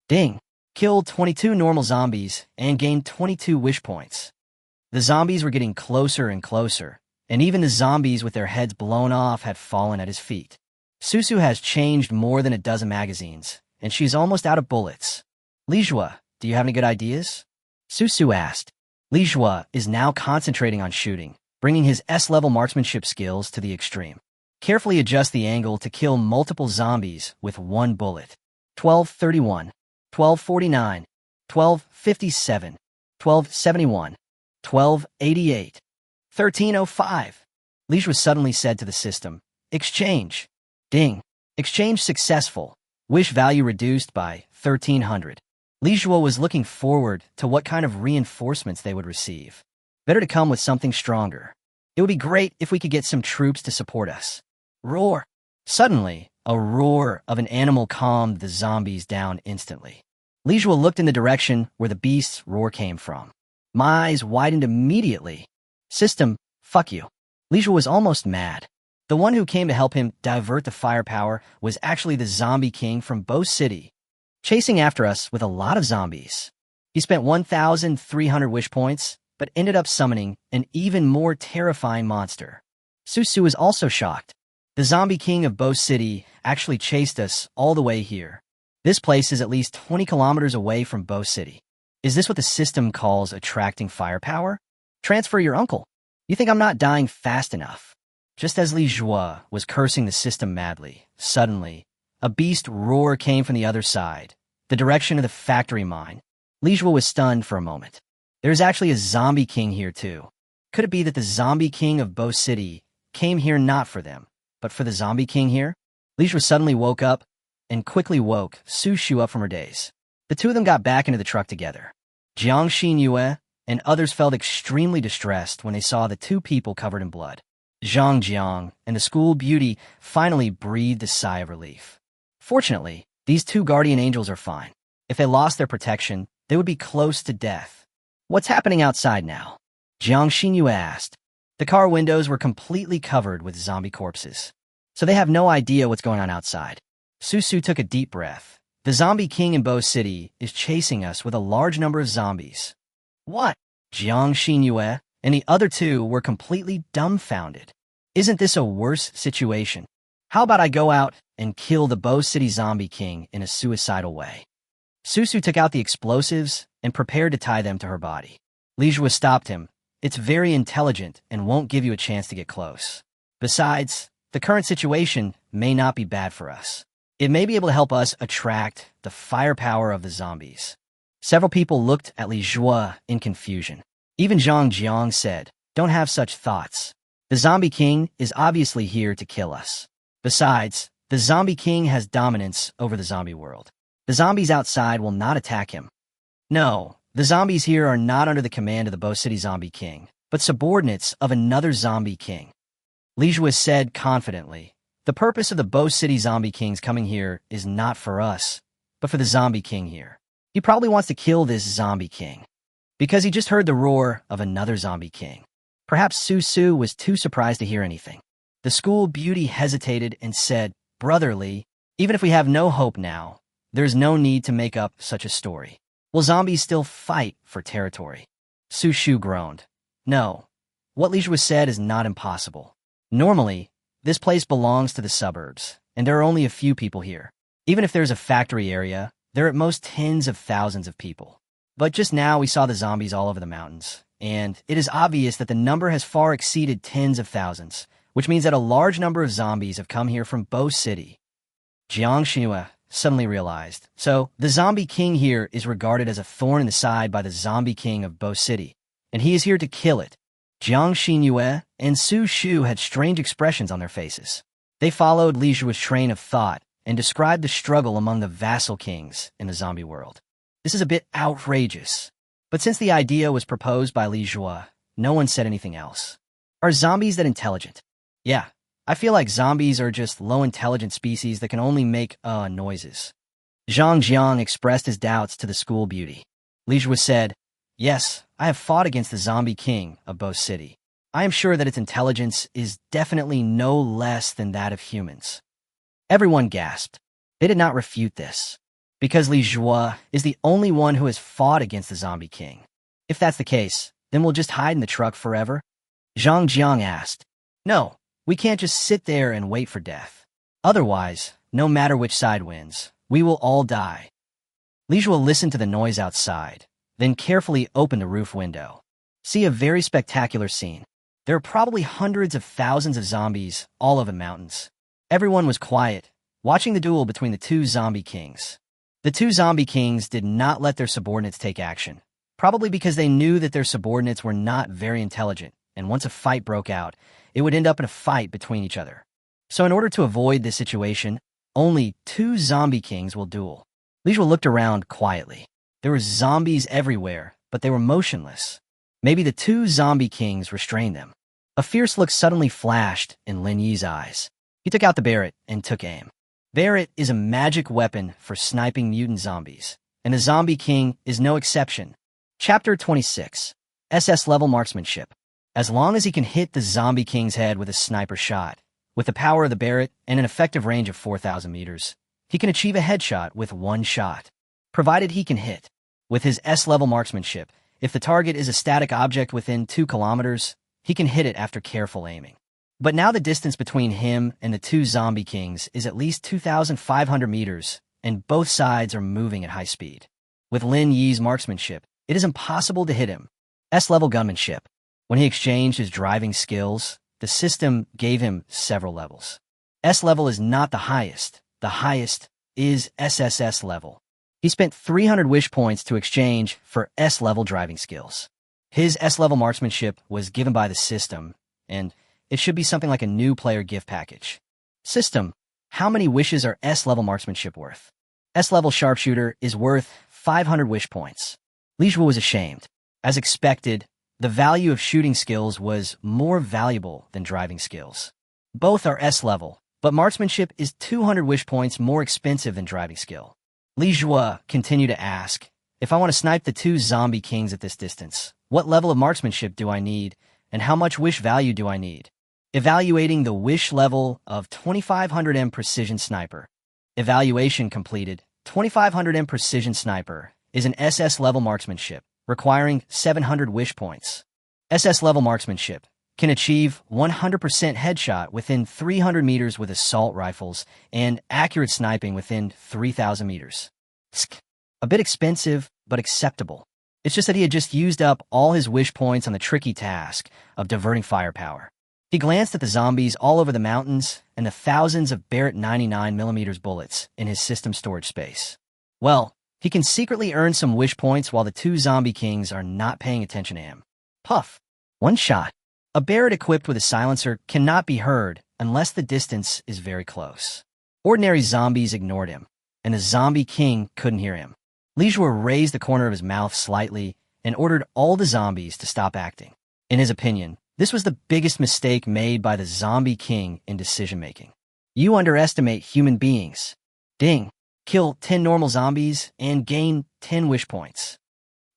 Ding! Kill 22 normal zombies and gain 22 wish points. The zombies were getting closer and closer, and even the zombies with their heads blown off had fallen at his feet. Su Su has changed more than a dozen magazines, and she's almost out of bullets. Li Jue, do you have any good ideas? Su Su asked. Li Jue is now concentrating on shooting, bringing his S-level marksmanship skills to the extreme. Carefully adjust the angle to kill multiple zombies with one bullet. 1231, 1249, 1257, 1271, 1288, 1305. Li Jue suddenly said to the system, Exchange. Ding! Exchange successful. Wish value reduced by 1,300. Li Jue was looking forward to what kind of reinforcements they would receive. Better to come with something stronger. It would be great if we could get some troops to support us. Roar! Suddenly, a roar of an animal calmed the zombies down instantly. Li Jue looked in the direction where the beast's roar came from. My eyes widened immediately. System, fuck you. Li Zhuo was almost mad. The one who came to help him divert the firepower was actually the zombie king from Bo City, chasing after us with a lot of zombies. He spent 1,300 wish points, but ended up summoning an even more terrifying monster. Susu was also shocked. The zombie king of Bo City actually chased us all the way here. This place is at least 20 kilometers away from Bo City. Is this what the system calls attracting firepower? Transfer your uncle. You think I'm not dying fast enough? Just as Li Zhuo was cursing the system madly, suddenly, a beast roar came from the other side, the direction of the factory mine. Li Zhuo was stunned for a moment. There's actually a zombie king here too. Could it be that the zombie king of Bo City came here not for them, but for the zombie king here? Li Zhuo suddenly woke up and quickly woke Su Shu up from her daze. The two of them got back into the truck together. Jiang Xinyue and others felt extremely distressed when they saw the two people covered in blood. Zhang Jiang and the school beauty finally breathed a sigh of relief. Fortunately, these two guardian angels are fine. If they lost their protection, they would be close to death. What's happening outside now? Jiang Xinyue asked. The car windows were completely covered with zombie corpses, so they have no idea what's going on outside. Susu took a deep breath. The zombie king in Bo City is chasing us with a large number of zombies. What? Jiang Xinyue and the other two were completely dumbfounded. Isn't this a worse situation? How about I go out and kill the Bo City zombie king in a suicidal way? Susu took out the explosives and prepared to tie them to her body. Li Zhuo stopped him. It's very intelligent and won't give you a chance to get close. Besides, the current situation may not be bad for us. It may be able to help us attract the firepower of the zombies. Several people looked at Li Zhuo in confusion. Even Zhang Jiang said, "Don't have such thoughts. The zombie king is obviously here to kill us. Besides, the zombie king has dominance over the zombie world. The zombies outside will not attack him. No, the zombies here are not under the command of the Bo City zombie king, but subordinates of another zombie king." Li Zhuo said confidently, "The purpose of the Bo City zombie kings coming here is not for us, but for the zombie king here. He probably wants to kill this zombie king, because he just heard the roar of another zombie king." Perhaps Susu was too surprised to hear anything. The school beauty hesitated and said, "Brother Li, even if we have no hope now, there's no need to make up such a story. Will zombies still fight for territory?" Su Shu groaned. "No, what Li Zhuo said is not impossible. Normally, this place belongs to the suburbs, and there are only a few people here. Even if there's a factory area, there are at most tens of thousands of people. But just now we saw the zombies all over the mountains, and it is obvious that the number has far exceeded tens of thousands, which means that a large number of zombies have come here from Bo City." Jiang Xinyue suddenly realized. So, the zombie king here is regarded as a thorn in the side by the zombie king of Bo City, and he is here to kill it. Jiang Xinyue and Su Shu had strange expressions on their faces. They followed Li Zhuo's train of thought and described the struggle among the vassal kings in the zombie world. This is a bit outrageous. But since the idea was proposed by Li Zhuo, no one said anything else. Are zombies that intelligent? Yeah, I feel like zombies are just low-intelligent species that can only make noises. Zhang Jiang expressed his doubts to the school beauty. Li Zhuo said, "Yes, I have fought against the zombie king of Bo City. I am sure that its intelligence is definitely no less than that of humans." Everyone gasped. They did not refute this, because Li Zhuo is the only one who has fought against the zombie king. If that's the case, then we'll just hide in the truck forever? Zhang Jiang asked. "No, we can't just sit there and wait for death. Otherwise, no matter which side wins, we will all die." Li Zhuo listened to the noise outside, then carefully opened the roof window. See a very spectacular scene. There are probably hundreds of thousands of zombies all over the mountains. Everyone was quiet, watching the duel between the two zombie kings. The two zombie kings did not let their subordinates take action, probably because they knew that their subordinates were not very intelligent, and once a fight broke out, it would end up in a fight between each other. So in order to avoid this situation, only two zombie kings will duel. Li Zhuo looked around quietly. There were zombies everywhere, but they were motionless. Maybe the two zombie kings restrained them. A fierce look suddenly flashed in Lin Yi's eyes. He took out the Barrett and took aim. Barrett is a magic weapon for sniping mutant zombies, and the Zombie King is no exception. Chapter 26. SS-level marksmanship. As long as he can hit the zombie king's head with a sniper shot, with the power of the Barrett and an effective range of 4,000 meters, he can achieve a headshot with one shot, provided he can hit. With his S-level marksmanship, if the target is a static object within 2 kilometers, he can hit it after careful aiming. But now the distance between him and the 2 zombie kings is at least 2,500 meters, and both sides are moving at high speed. With Lin Yi's marksmanship, it is impossible to hit him. S-level gunmanship. When he exchanged his driving skills, the system gave him several levels. S-level is not the highest. The highest is SSS-Level. He spent 300 wish points to exchange for S-level driving skills. His S-level marksmanship was given by the system, and it should be something like a new player gift package. System, how many wishes are S-level marksmanship worth? S-level sharpshooter is worth 500 wish points. Li Zhuo was ashamed. As expected, the value of shooting skills was more valuable than driving skills. Both are S-level, but marksmanship is 200 wish points more expensive than driving skill. Li Zhuo continued to ask, if I want to snipe the 2 zombie kings at this distance, what level of marksmanship do I need, and how much wish value do I need? Evaluating the wish level of 2500 M Precision Sniper. Evaluation completed. 2500 M Precision Sniper is an SS-level marksmanship, requiring 700 wish points. SS-level marksmanship can achieve 100% headshot within 300 meters with assault rifles and accurate sniping within 3,000 meters. A bit expensive, but acceptable. It's just that he had just used up all his wish points on the tricky task of diverting firepower. He glanced at the zombies all over the mountains and the thousands of Barrett 99mm bullets in his system storage space. Well, he can secretly earn some wish points while the 2 zombie kings are not paying attention to him. Puff. One shot. A Barrett equipped with a silencer cannot be heard unless the distance is very close. Ordinary zombies ignored him, and the zombie king couldn't hear him. Li Zhuo raised the corner of his mouth slightly and ordered all the zombies to stop acting. In his opinion, this was the biggest mistake made by the zombie king in decision-making. You underestimate human beings. Ding. Kill 10 normal zombies and gain 10 wish points.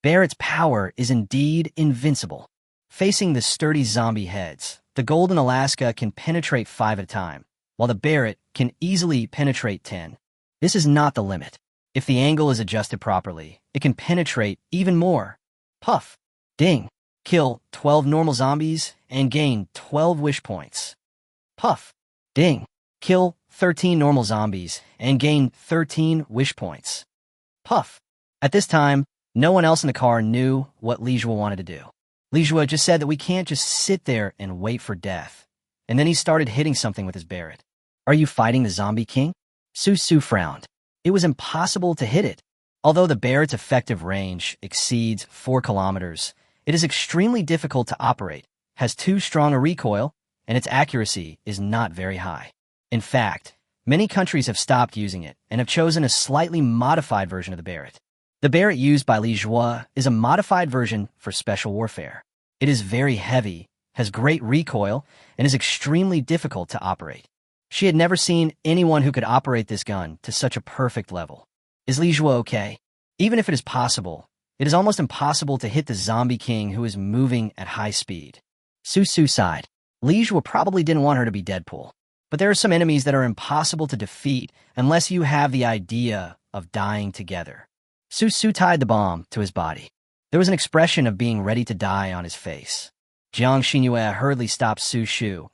Barrett's power is indeed invincible. Facing the sturdy zombie heads, the Golden Alaska can penetrate 5 at a time, while the Barrett can easily penetrate 10. This is not the limit. If the angle is adjusted properly, it can penetrate even more. Puff. Ding. Kill 12 normal zombies and gain 12 wish points. Puff. Ding. Kill 13 normal zombies and gain 13 wish points. Puff. At this time, no one else in the car knew what Li Zhuo wanted to do. Li Zhuo just said that we can't just sit there and wait for death. And then he started hitting something with his Barrett. Are you fighting the zombie king? Su frowned. It was impossible to hit it. Although the Barrett's effective range exceeds 4 kilometers, it is extremely difficult to operate, has too strong a recoil, and its accuracy is not very high. In fact, many countries have stopped using it and have chosen a slightly modified version of the Barrett. The Barrett used by Li Zhuo is a modified version for special warfare. It is very heavy, has great recoil, and is extremely difficult to operate. She had never seen anyone who could operate this gun to such a perfect level. Is Li Zhuo okay? Even if it is possible, it is almost impossible to hit the zombie king who is moving at high speed. Su sighed. Li Zhuo probably didn't want her to be Deadpool. But there are some enemies that are impossible to defeat unless you have the idea of dying together. Su tied the bomb to his body. There was an expression of being ready to die on his face. Jiang Xinyue hurriedly stopped Su Shu,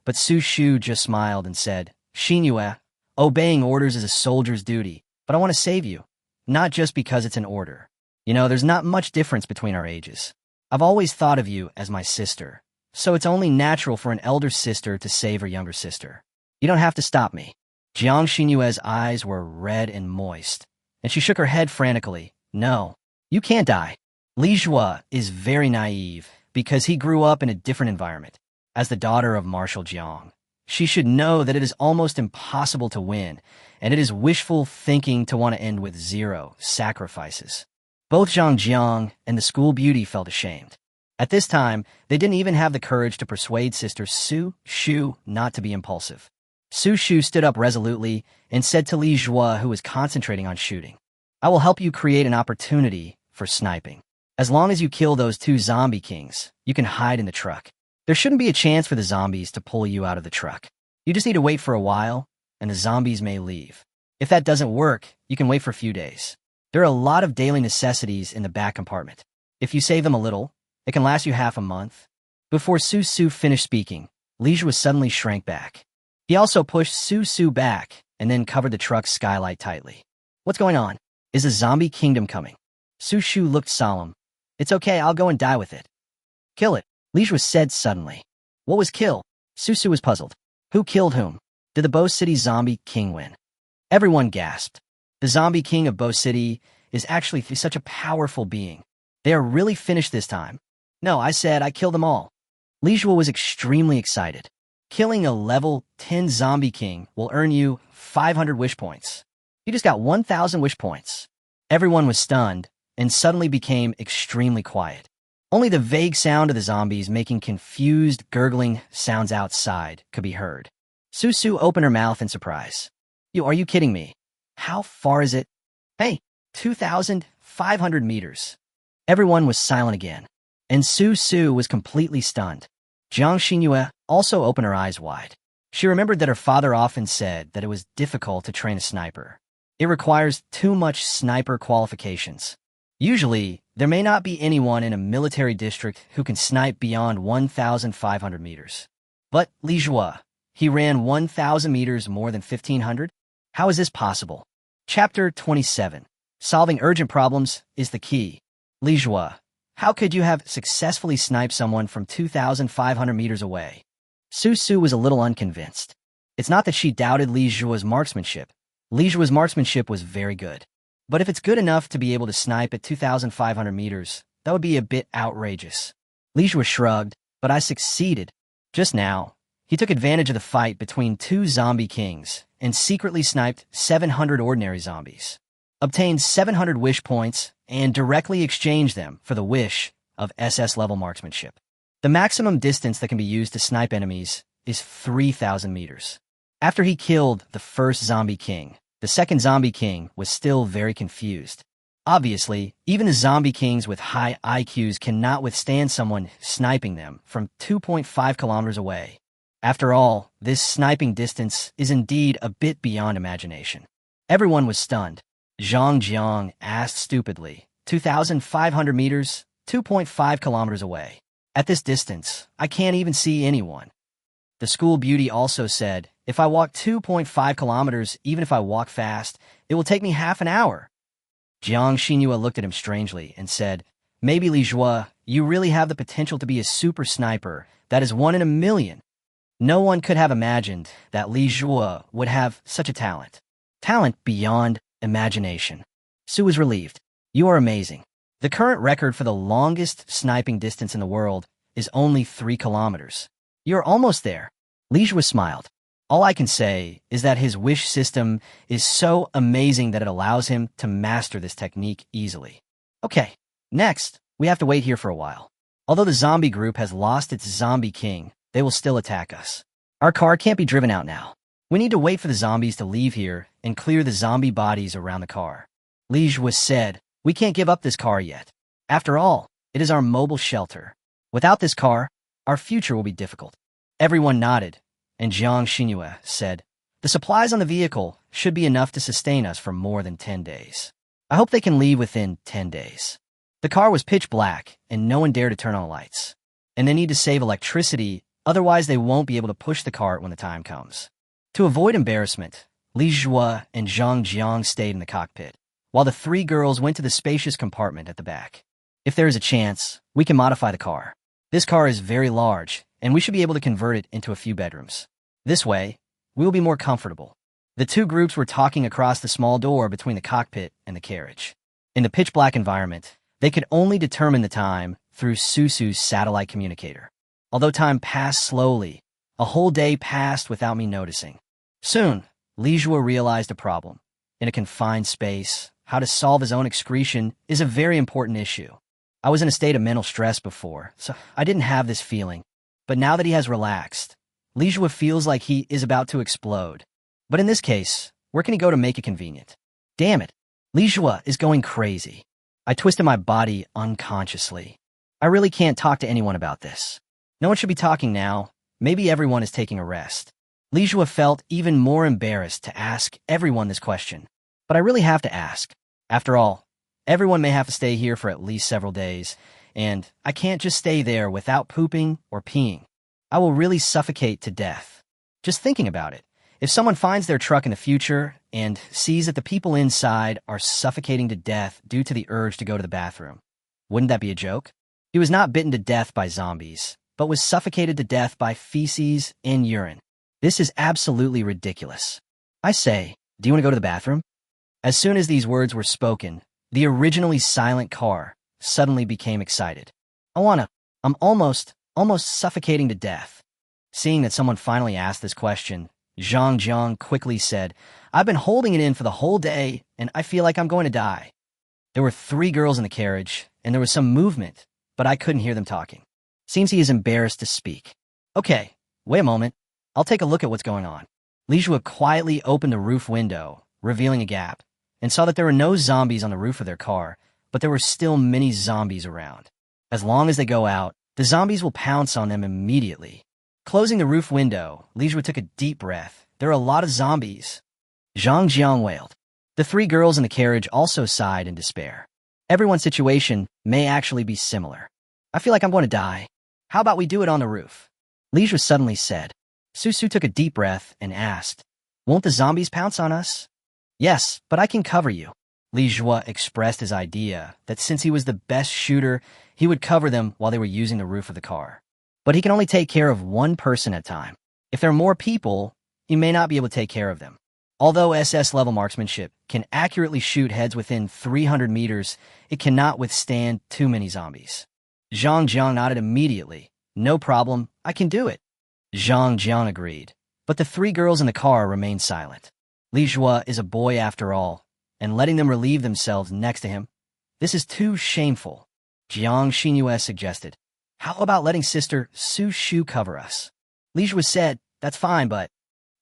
but Su Shu just smiled and said, Xinyue, obeying orders is a soldier's duty, but I want to save you, not just because it's an order. You know, there's not much difference between our ages. I've always thought of you as my sister, so it's only natural for an elder sister to save her younger sister. You don't have to stop me. Jiang Xinyue's eyes were red and moist, and she shook her head frantically. No, you can't die. Li Zhuo is very naive because he grew up in a different environment. As the daughter of Marshal Jiang, she should know that it is almost impossible to win, and it is wishful thinking to want to end with 0 sacrifices. Both Zhang Jiang and the school beauty felt ashamed. At this time, they didn't even have the courage to persuade sister Su Shu not to be impulsive. Su Shu stood up resolutely and said to Li Zhuo, who was concentrating on shooting, I will help you create an opportunity for sniping. As long as you kill those 2 zombie kings, you can hide in the truck. There shouldn't be a chance for the zombies to pull you out of the truck. You just need to wait for a while, and the zombies may leave. If that doesn't work, you can wait for a few days. There are a lot of daily necessities in the back compartment. If you save them a little, it can last you half a month. Before Su finished speaking, Lijua suddenly shrank back. He also pushed Su back and then covered the truck's skylight tightly. What's going on? Is a zombie kingdom coming? Su looked solemn. It's okay, I'll go and die with it. Kill it, Lijua said suddenly. What was kill? Su was puzzled. Who killed whom? Did the Bo City zombie king win? Everyone gasped. The zombie king of Bo City is actually such a powerful being. They are really finished this time. No, I said I killed them all. Lijua was extremely excited. Killing a level 10 zombie king will earn you 500 wish points. You just got 1,000 wish points. Everyone was stunned and suddenly became extremely quiet. Only the vague sound of the zombies making confused, gurgling sounds outside could be heard. Su opened her mouth in surprise. Are you kidding me? How far is it? Hey, 2,500 meters. Everyone was silent again, and Su was completely stunned. Jiang Xinyue also opened her eyes wide. She remembered that her father often said that it was difficult to train a sniper. It requires too much sniper qualifications. Usually, there may not be anyone in a military district who can snipe beyond 1,500 meters. But Lijua, he ran 1,000 meters more than 1,500? How is this possible? Chapter 27. Solving urgent problems is the key. Lijua, how could you have successfully sniped someone from 2,500 meters away? Su was a little unconvinced. It's not that she doubted Lijua's marksmanship. Lijua's marksmanship was very good. But if it's good enough to be able to snipe at 2,500 meters, that would be a bit outrageous. Lijua shrugged, but I succeeded. Just now, he took advantage of the fight between 2 zombie kings and secretly sniped 700 ordinary zombies, obtained 700 wish points, and directly exchanged them for the wish of SS-level marksmanship. The maximum distance that can be used to snipe enemies is 3,000 meters. After he killed the first zombie king, the second zombie king was still very confused. Obviously, even the zombie kings with high IQs cannot withstand someone sniping them from 2.5 kilometers away. After all, this sniping distance is indeed a bit beyond imagination. Everyone was stunned. Zhang Jiang asked stupidly, 2,500 meters, 2.5 kilometers away. At this distance, I can't even see anyone. The school beauty also said, if I walk 2.5 kilometers, even if I walk fast, it will take me half an hour. Jiang Xinyue looked at him strangely and said, maybe Lijua, you really have the potential to be a super sniper. That is 1 in a million. No one could have imagined that Lijua would have such a talent. Talent beyond imagination. Su was relieved. You are amazing. The current record for the longest sniping distance in the world is only 3 kilometers. You're almost there. Lijua smiled. All I can say is that his wish system is so amazing that it allows him to master this technique easily. Okay, next, we have to wait here for a while. Although the zombie group has lost its zombie king, they will still attack us. Our car can't be driven out now. We need to wait for the zombies to leave here and clear the zombie bodies around the car. Lijua said, we can't give up this car yet. After all, it is our mobile shelter. Without this car, our future will be difficult. Everyone nodded, and Jiang Xinyue said, the supplies on the vehicle should be enough to sustain us for more than 10 days. I hope they can leave within 10 days. The car was pitch black, and no one dared to turn on the lights. And they need to save electricity, otherwise they won't be able to push the cart when the time comes. To avoid embarrassment, Lijua and Zhang Jiang stayed in the cockpit, while the 3 girls went to the spacious compartment at the back. If there is a chance, we can modify the car. This car is very large, and we should be able to convert it into a few bedrooms. This way, we will be more comfortable. The 2 groups were talking across the small door between the cockpit and the carriage. In the pitch-black environment, they could only determine the time through Susu's satellite communicator. Although time passed slowly, a whole day passed without me noticing. Soon, Lijua realized a problem. In a confined space, how to solve his own excretion is a very important issue. I was in a state of mental stress before, so I didn't have this feeling. But now that he has relaxed, Lijua feels like he is about to explode. But in this case, where can he go to make it convenient? Damn it, Lijua is going crazy. I twisted my body unconsciously. I really can't talk to anyone about this. No one should be talking now. Maybe everyone is taking a rest. Li Jue felt even more embarrassed to ask everyone this question. But I really have to ask. After all, everyone may have to stay here for at least several days, and I can't just stay there without pooping or peeing. I will really suffocate to death. Just thinking about it. If someone finds their truck in the future and sees that the people inside are suffocating to death due to the urge to go to the bathroom, wouldn't that be a joke? He was not bitten to death by zombies, but was suffocated to death by feces and urine. This is absolutely ridiculous. I say, do you want to go to the bathroom? As soon as these words were spoken, the originally silent car suddenly became excited. I'm almost suffocating to death. Seeing that someone finally asked this question, Zhang Jiang quickly said, I've been holding it in for the whole day, and I feel like I'm going to die. There were 3 girls in the carriage, and there was some movement, but I couldn't hear them talking. Seems he is embarrassed to speak. Okay, wait a moment. I'll take a look at what's going on. Li Jue quietly opened the roof window, revealing a gap, and saw that there were no zombies on the roof of their car, but there were still many zombies around. As long as they go out, the zombies will pounce on them immediately. Closing the roof window, Li Jue took a deep breath. There are a lot of zombies. Zhang Jiang wailed. The 3 girls in the carriage also sighed in despair. Everyone's situation may actually be similar. I feel like I'm going to die. How about we do it on the roof? Li Jue suddenly said. Susu took a deep breath and asked, won't the zombies pounce on us? Yes, but I can cover you. Li Jue expressed his idea that since he was the best shooter, he would cover them while they were using the roof of the car. But he can only take care of one person at a time. If there are more people, he may not be able to take care of them. Although SS-level marksmanship can accurately shoot heads within 300 meters, it cannot withstand too many zombies. Zhang Jiang nodded immediately. No problem, I can do it. Zhang Jiang agreed, but the 3 girls in the car remained silent. Li Jue is a boy after all, and letting them relieve themselves next to him, this is too shameful. Jiang Xinyue suggested, how about letting Sister Su Shu cover us? Li Jue said, that's fine, but...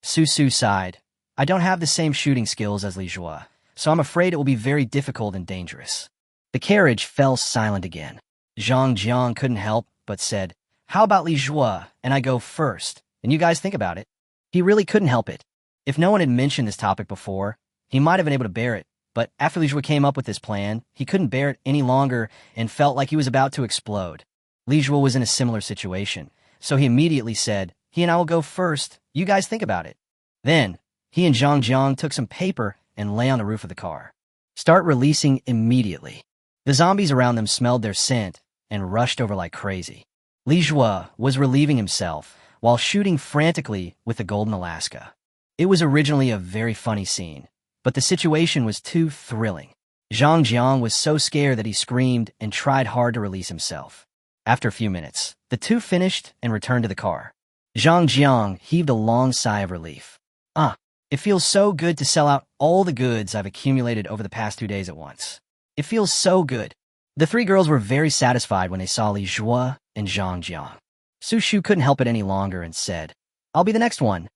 Su Su sighed. I don't have the same shooting skills as Li Jue, so I'm afraid it will be very difficult and dangerous. The carriage fell silent again. Zhang Jiang couldn't help but said, how about Li Jue and I go first, and you guys think about it? He really couldn't help it. If no one had mentioned this topic before, he might have been able to bear it, but after Li Jue came up with this plan, he couldn't bear it any longer and felt like he was about to explode. Li Jue was in a similar situation, so he immediately said, he and I will go first, you guys think about it. Then, he and Zhang Jiang took some paper and lay on the roof of the car. Start releasing immediately. The zombies around them smelled their scent and rushed over like crazy. Li Jue was relieving himself while shooting frantically with the Golden Alaska. It was originally a very funny scene, but the situation was too thrilling. Zhang Jiang was so scared that he screamed and tried hard to release himself. After a few minutes, the 2 finished and returned to the car. Zhang Jiang heaved a long sigh of relief. It feels so good to sell out all the goods I've accumulated over the past 2 days at once. It feels so good. The 3 girls were very satisfied when they saw Li Jue and Zhang Jiang. Su Shu couldn't help it any longer and said, I'll be the next one.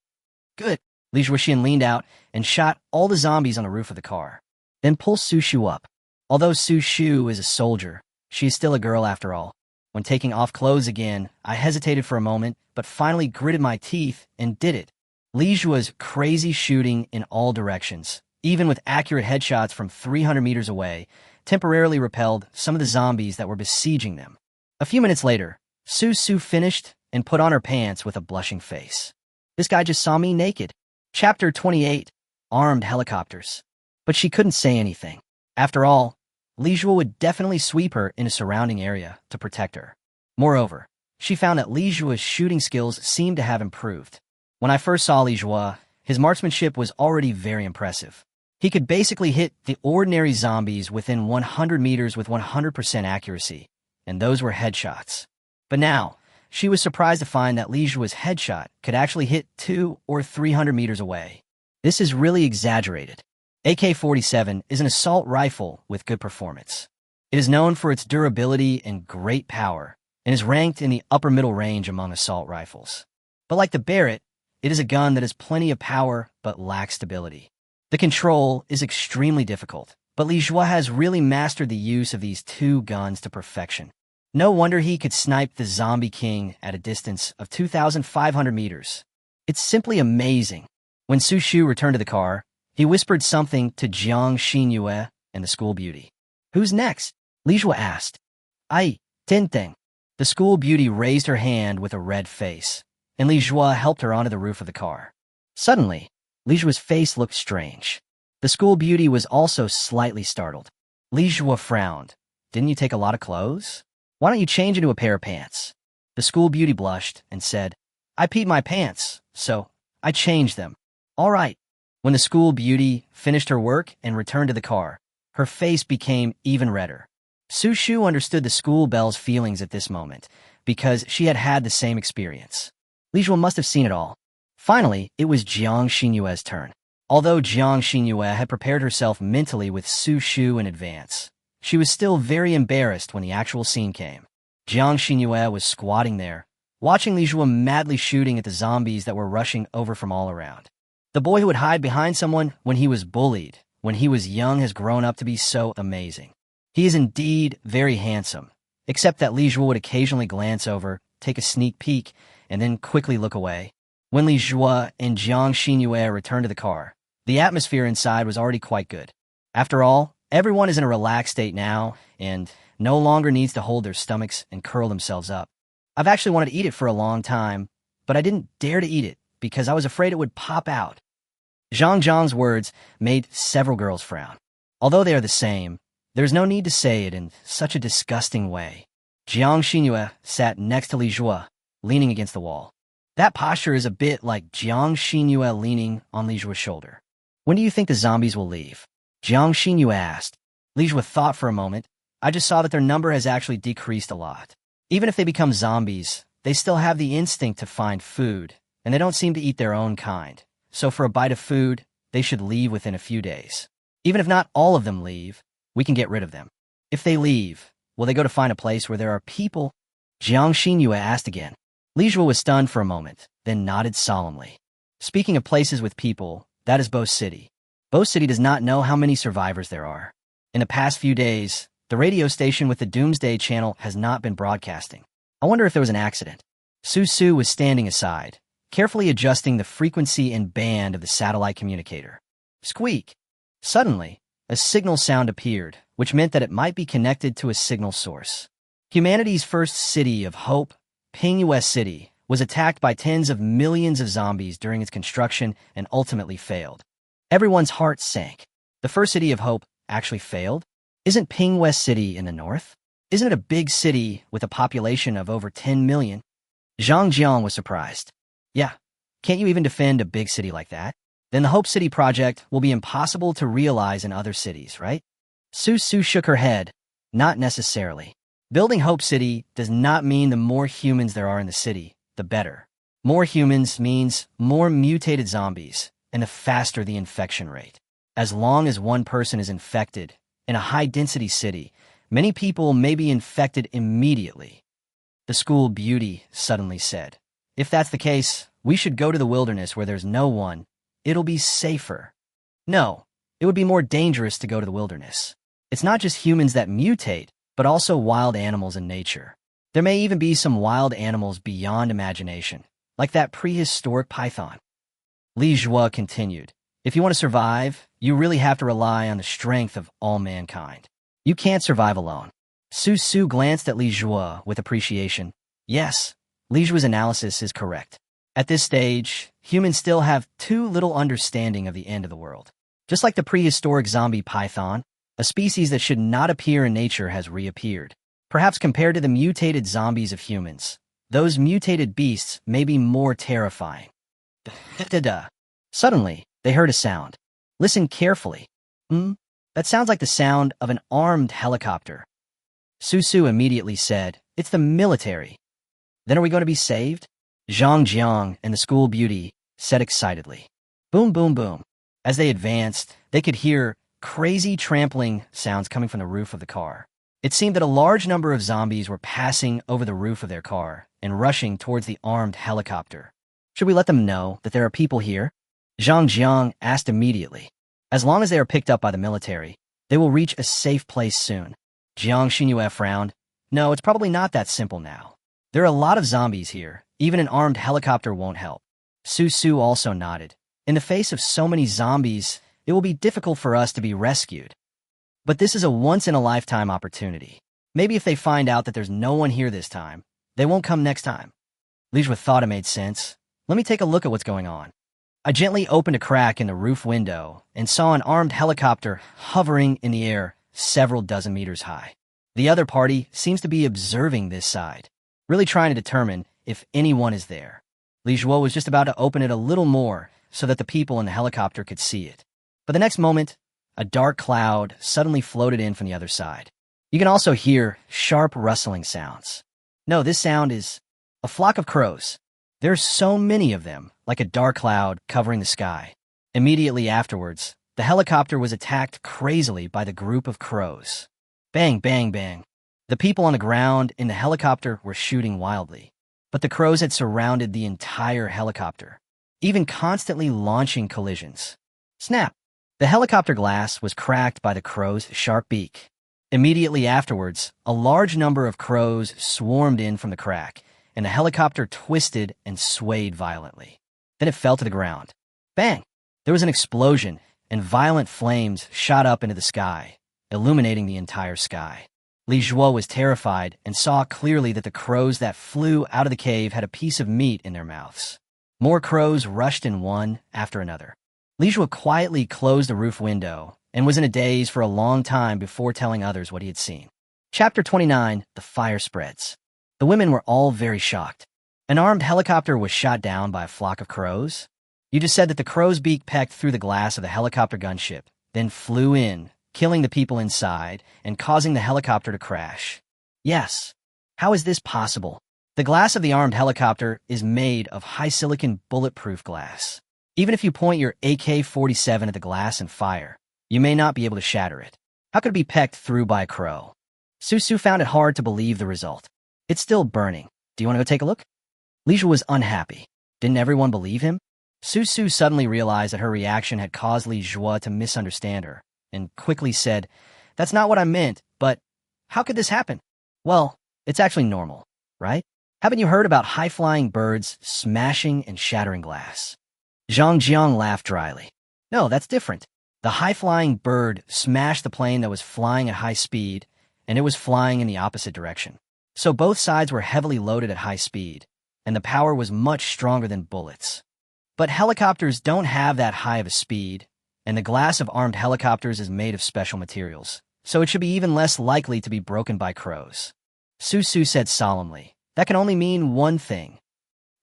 Good. Li Juexian leaned out and shot all the zombies on the roof of the car. Then pull Su Shu up. Although Su Shu is a soldier, she is still a girl after all. When taking off clothes again, I hesitated for a moment, but finally gritted my teeth and did it. Li Jue's crazy shooting in all directions, even with accurate headshots from 300 meters away, temporarily repelled some of the zombies that were besieging them. A few minutes later, Su Su finished and put on her pants with a blushing face. This guy just saw me naked. Chapter 28, Armed Helicopters. But she couldn't say anything. After all, Li Jue would definitely sweep her in a surrounding area to protect her. Moreover, she found that Li Jue's shooting skills seemed to have improved. When I first saw Li Jue, his marksmanship was already very impressive. He could basically hit the ordinary zombies within 100 meters with 100% accuracy, and those were headshots. But now, she was surprised to find that Li Jue's headshot could actually hit 200 or 300 meters away. This is really exaggerated. AK-47 is an assault rifle with good performance. It is known for its durability and great power, and is ranked in the upper middle range among assault rifles. But like the Barrett, it is a gun that has plenty of power but lacks stability. The control is extremely difficult, But Li Jua has really mastered the use of these two guns to perfection. No wonder he could snipe the Zombie King at a distance of 2,500 meters. It's simply amazing. When Su Shu returned to the car, he whispered something to Jiang Xinyue and the school beauty. "Who's next?" Li Jua asked. "I, Tinting." The school beauty raised her hand with a red face, and Li Jua helped her onto the roof of the car. Suddenly, Li Jua's face looked strange. The school beauty was also slightly startled. Li Jua frowned. "Didn't you take a lot of clothes? Why don't you change into a pair of pants?" The school beauty blushed and said, "I peed my pants, so I changed them." "All right." When the school beauty finished her work and returned to the car, her face became even redder. Su Shu understood the school belle's feelings at this moment, because she had had the same experience. Li Jua must have seen it all. Finally, it was Jiang Xinyue's turn. Although Jiang Xinyue had prepared herself mentally with Su Shu in advance, she was still very embarrassed when the actual scene came. Jiang Xinyue was squatting there, watching Li Jua madly shooting at the zombies that were rushing over from all around. The boy who would hide behind someone when he was bullied, when he was young, has grown up to be so amazing. He is indeed very handsome, except that Li Jua would occasionally glance over, take a sneak peek, and then quickly look away. When Li Jua and Jiang Xinyue returned to the car, the atmosphere inside was already quite good. After all, everyone is in a relaxed state now, and no longer needs to hold their stomachs and curl themselves up. I've actually wanted to eat it for a long time, but I didn't dare to eat it because I was afraid it would pop out. Zhang Zhang's words made several girls frown. Although they are the same, there's no need to say it in such a disgusting way. Jiang Xinyue sat next to Li Jua, leaning against the wall. That posture is a bit like Jiang Xinyue leaning on Li Jua's shoulder. "When do you think the zombies will leave?" Jiang Xinyue asked. Li Jua thought for a moment. "I just saw that their number has actually decreased a lot. Even if they become zombies, they still have the instinct to find food, and they don't seem to eat their own kind. So for a bite of food, they should leave within a few days. Even if not all of them leave, we can get rid of them. If they leave, will they go to find a place where there are people?" Jiang Xinyue asked again. Li Jua was stunned for a moment, then nodded solemnly. "Speaking of places with people, that is Bo City. Bo City does not know how many survivors there are. In the past few days, the radio station with the Doomsday channel has not been broadcasting. I wonder if there was an accident." Su Su was standing aside, carefully adjusting the frequency and band of the satellite communicator. Squeak! Suddenly, a signal sound appeared, which meant that it might be connected to a signal source. Humanity's first city of hope, Pingyue City, was attacked by tens of millions of zombies during its construction and ultimately failed. Everyone's heart sank. The first city of hope actually failed? Isn't Pingyue City in the north? Isn't it a big city with a population of over 10 million? Zhang Jiang was surprised. "Yeah, can't you even defend a big city like that? Then the Hope City project will be impossible to realize in other cities, right?" Su Su shook her head. "Not necessarily. Building Hope City does not mean the more humans there are in the city, the better. More humans means more mutated zombies, and the faster the infection rate. As long as one person is infected, in a high-density city, many people may be infected immediately." The school beauty suddenly said, "If that's the case, we should go to the wilderness where there's no one. It'll be safer." "No, it would be more dangerous to go to the wilderness. It's not just humans that mutate, but also wild animals in nature. There may even be some wild animals beyond imagination, like that prehistoric python." Li Jua continued, "If you want to survive, you really have to rely on the strength of all mankind. You can't survive alone." Su Su glanced at Li Jua with appreciation. Yes, Li Jua's analysis is correct. At this stage, humans still have too little understanding of the end of the world. Just like the prehistoric zombie python, a species that should not appear in nature has reappeared. Perhaps compared to the mutated zombies of humans, those mutated beasts may be more terrifying. Da-da. Suddenly, they heard a sound. Listen carefully. That sounds like the sound of an armed helicopter. Su Su immediately said, "It's the military." "Then are we going to be saved?" Zhang Jiang and the school beauty said excitedly. Boom, boom, boom. As they advanced, they could hear crazy trampling sounds coming from the roof of the car. It seemed that a large number of zombies were passing over the roof of their car and rushing towards the armed helicopter. "Should we let them know that there are people here?" Zhang Jiang asked immediately. "As long as they are picked up by the military, They will reach a safe place soon. Jiang Xinyue frowned. No, it's probably not that simple now. There are a lot of zombies here. Even an armed helicopter won't help. Su Su also nodded. In the face of so many zombies, it will be difficult for us to be rescued. But this is a once-in-a-lifetime opportunity. Maybe if they find out that there's no one here this time, they won't come next time. Li Jue thought it made sense. Let me take a look at what's going on. I gently opened a crack in the roof window and saw an armed helicopter hovering in the air several dozen meters high. The other party seems to be observing this side, really trying to determine if anyone is there. Li Jue was just about to open it a little more so that the people in the helicopter could see it. But the next moment, a dark cloud suddenly floated in from the other side. You can also hear sharp rustling sounds. No, this sound is a flock of crows. There are so many of them, like a dark cloud covering the sky. Immediately afterwards, the helicopter was attacked crazily by the group of crows. Bang, bang, bang. The people on the ground in the helicopter were shooting wildly, but the crows had surrounded the entire helicopter, even constantly launching collisions. Snap! The helicopter glass was cracked by the crow's sharp beak. Immediately afterwards, a large number of crows swarmed in from the crack, and the helicopter twisted and swayed violently. Then it fell to the ground. Bang! There was an explosion, and violent flames shot up into the sky, illuminating the entire sky. Li Jue was terrified and saw clearly that the crows that flew out of the cave had a piece of meat in their mouths. More crows rushed in one after another. Li Jue quietly closed the roof window and was in a daze for a long time before telling others what he had seen. Chapter 29, The Fire Spreads. The women were all very shocked. An armed helicopter was shot down by a flock of crows? You just said that the crow's beak pecked through the glass of the helicopter gunship, then flew in, killing the people inside and causing the helicopter to crash. Yes. How is this possible? The glass of the armed helicopter is made of high-silicon bulletproof glass. Even if you point your AK-47 at the glass and fire, you may not be able to shatter it. How could it be pecked through by a crow? Su Su found it hard to believe the result. It's still burning. Do you want to go take a look? Li Jue was unhappy. Didn't everyone believe him? Su Su suddenly realized that her reaction had caused Li Jue to misunderstand her, and quickly said, "That's not what I meant, but how could this happen?" Well, it's actually normal, right? Haven't you heard about high-flying birds smashing and shattering glass? Zhang Jiang laughed dryly. No, that's different. The high-flying bird smashed the plane that was flying at high speed, and it was flying in the opposite direction. So both sides were heavily loaded at high speed, and the power was much stronger than bullets. But helicopters don't have that high of a speed, and the glass of armed helicopters is made of special materials, so it should be even less likely to be broken by crows. Su Su said solemnly, that can only mean one thing.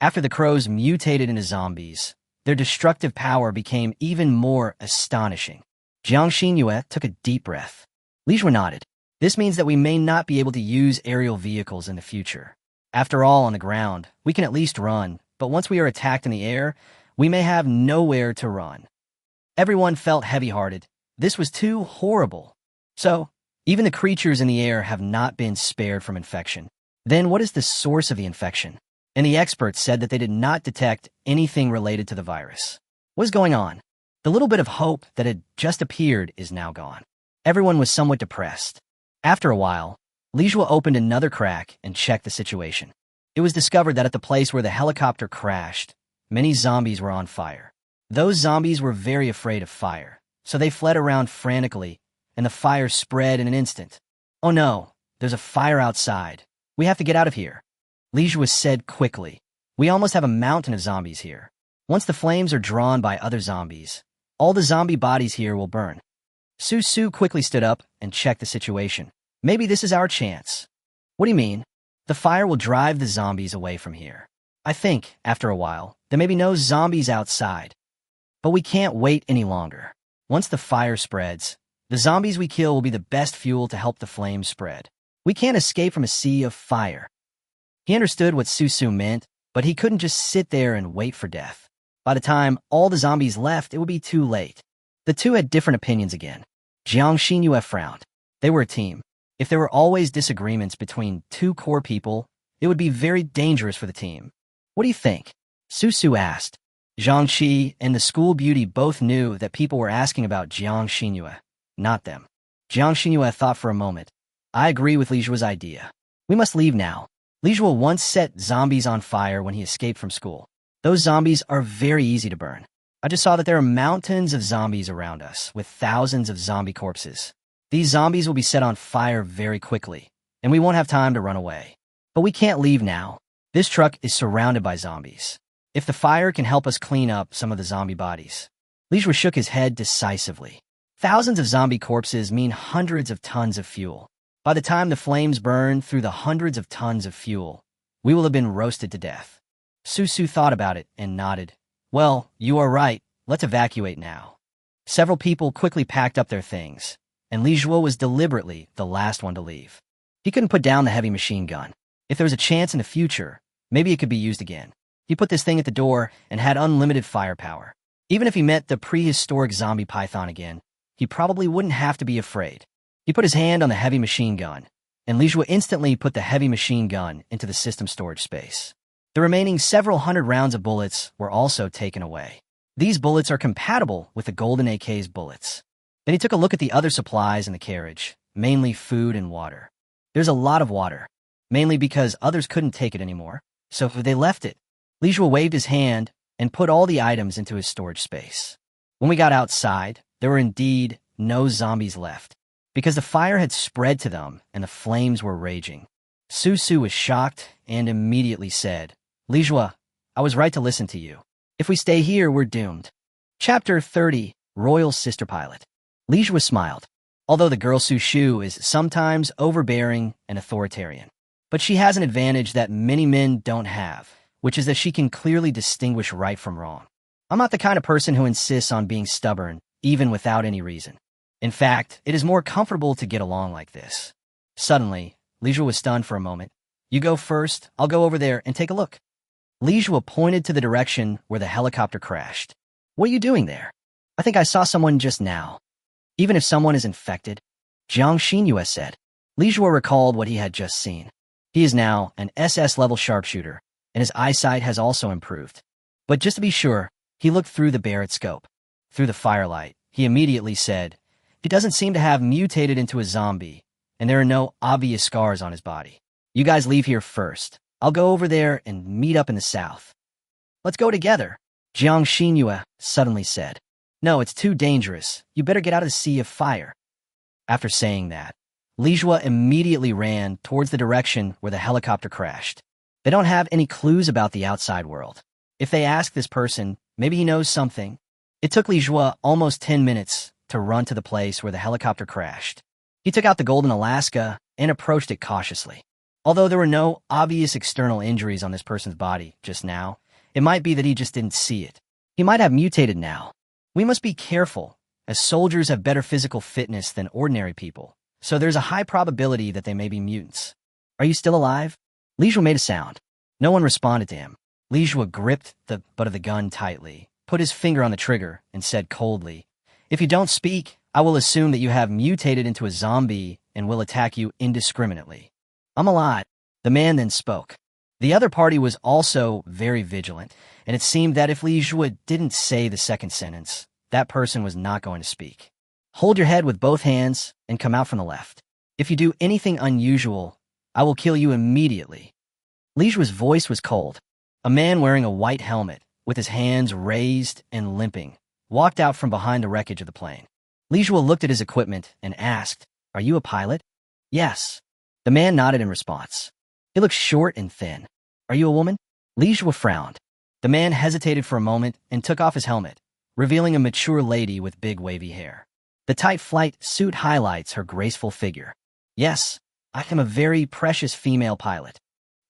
After the crows mutated into zombies, their destructive power became even more astonishing. Jiang Xinyue took a deep breath. Li Jue nodded. This means that we may not be able to use aerial vehicles in the future. After all, on the ground, we can at least run, but once we are attacked in the air, we may have nowhere to run. Everyone felt heavy-hearted. This was too horrible. So, even the creatures in the air have not been spared from infection. Then what is the source of the infection? And the experts said that they did not detect anything related to the virus. What is going on? The little bit of hope that had just appeared is now gone. Everyone was somewhat depressed. After a while, Li Jue opened another crack and checked the situation. It was discovered that at the place where the helicopter crashed, many zombies were on fire. Those zombies were very afraid of fire, so they fled around frantically, and the fire spread in an instant. Oh no, there's a fire outside. We have to get out of here. Li Jue said quickly. We almost have a mountain of zombies here. Once the flames are drawn by other zombies, all the zombie bodies here will burn. Su Su quickly stood up and checked the situation. Maybe this is our chance. What do you mean? The fire will drive the zombies away from here. I think, after a while, there may be no zombies outside. But we can't wait any longer. Once the fire spreads, the zombies we kill will be the best fuel to help the flames spread. We can't escape from a sea of fire. He understood what Su Su meant, but he couldn't just sit there and wait for death. By the time all the zombies left, it would be too late. The two had different opinions again. Jiang Xinyue frowned. They were a team. If there were always disagreements between two core people, it would be very dangerous for the team. What do you think? Su Su asked. Zhang Qi and the school beauty both knew that people were asking about Jiang Xinyue, not them. Jiang Xinyue thought for a moment. I agree with Li Zhuo's idea. We must leave now. Li Zhuo once set zombies on fire when he escaped from school. Those zombies are very easy to burn. I just saw that there are mountains of zombies around us, with thousands of zombie corpses. These zombies will be set on fire very quickly, and we won't have time to run away. But we can't leave now. This truck is surrounded by zombies. If the fire can help us clean up some of the zombie bodies. Li Zhuo shook his head decisively. Thousands of zombie corpses mean hundreds of tons of fuel. By the time the flames burn through the hundreds of tons of fuel, we will have been roasted to death. Susu thought about it and nodded. Well, you are right. Let's evacuate now. Several people quickly packed up their things, and Li Zhuo was deliberately the last one to leave. He couldn't put down the heavy machine gun. If there was a chance in the future, maybe it could be used again. He put this thing at the door and had unlimited firepower. Even if he met the prehistoric zombie python again, he probably wouldn't have to be afraid. He put his hand on the heavy machine gun, and Li Zhuo instantly put the heavy machine gun into the system storage space. The remaining several hundred rounds of bullets were also taken away. These bullets are compatible with the Golden AK's bullets. Then he took a look at the other supplies in the carriage, mainly food and water. There's a lot of water, mainly because others couldn't take it anymore, so they left it. Li Zhuo waved his hand and put all the items into his storage space. When we got outside, there were indeed no zombies left, because the fire had spread to them and the flames were raging. Susu was shocked and immediately said, Li Zhuo, I was right to listen to you. If we stay here, we're doomed. Chapter 30, Royal Sister Pilot. Li Zhuo smiled. Although the girl Sushu is sometimes overbearing and authoritarian, but she has an advantage that many men don't have, which is that she can clearly distinguish right from wrong. I'm not the kind of person who insists on being stubborn, even without any reason. In fact, it is more comfortable to get along like this. Suddenly, Li Zhuo was stunned for a moment. You go first, I'll go over there and take a look. Li Zhuo pointed to the direction where the helicopter crashed. What are you doing there? I think I saw someone just now. Even if someone is infected, Jiang Xinyue said. Li Zhuo recalled what he had just seen. He is now an SS-level sharpshooter, and his eyesight has also improved. But just to be sure, he looked through the Barrett scope. Through the firelight, he immediately said, he doesn't seem to have mutated into a zombie, and there are no obvious scars on his body. You guys leave here first. I'll go over there and meet up in the south. Let's go together, Jiang Xinyue suddenly said. No, it's too dangerous. You better get out of the sea of fire. After saying that, Li Zhuo immediately ran towards the direction where the helicopter crashed. They don't have any clues about the outside world. If they ask this person, maybe he knows something. It took Li Zhuo almost 10 minutes to run to the place where the helicopter crashed. He took out the Golden Alaska and approached it cautiously. Although there were no obvious external injuries on this person's body just now, it might be that he just didn't see it. He might have mutated now. We must be careful, as soldiers have better physical fitness than ordinary people, so there's a high probability that they may be mutants. Are you still alive? Li Zhuo made a sound. No one responded to him. Li Zhuo gripped the butt of the gun tightly, put his finger on the trigger, and said coldly, If you don't speak, I will assume that you have mutated into a zombie and will attack you indiscriminately. I'm alive. The man then spoke. The other party was also very vigilant, and it seemed that if Li Zhuo didn't say the second sentence, that person was not going to speak. Hold your head with both hands and come out from the left. If you do anything unusual, I will kill you immediately. Li Zhuo's voice was cold. A man wearing a white helmet, with his hands raised and limping, walked out from behind the wreckage of the plane. Li Zhuo looked at his equipment and asked, Are you a pilot? Yes. The man nodded in response. He looked short and thin. Are you a woman? Li Zhuo frowned. The man hesitated for a moment and took off his helmet, revealing a mature lady with big wavy hair. The tight flight suit highlights her graceful figure. Yes, I am a very precious female pilot.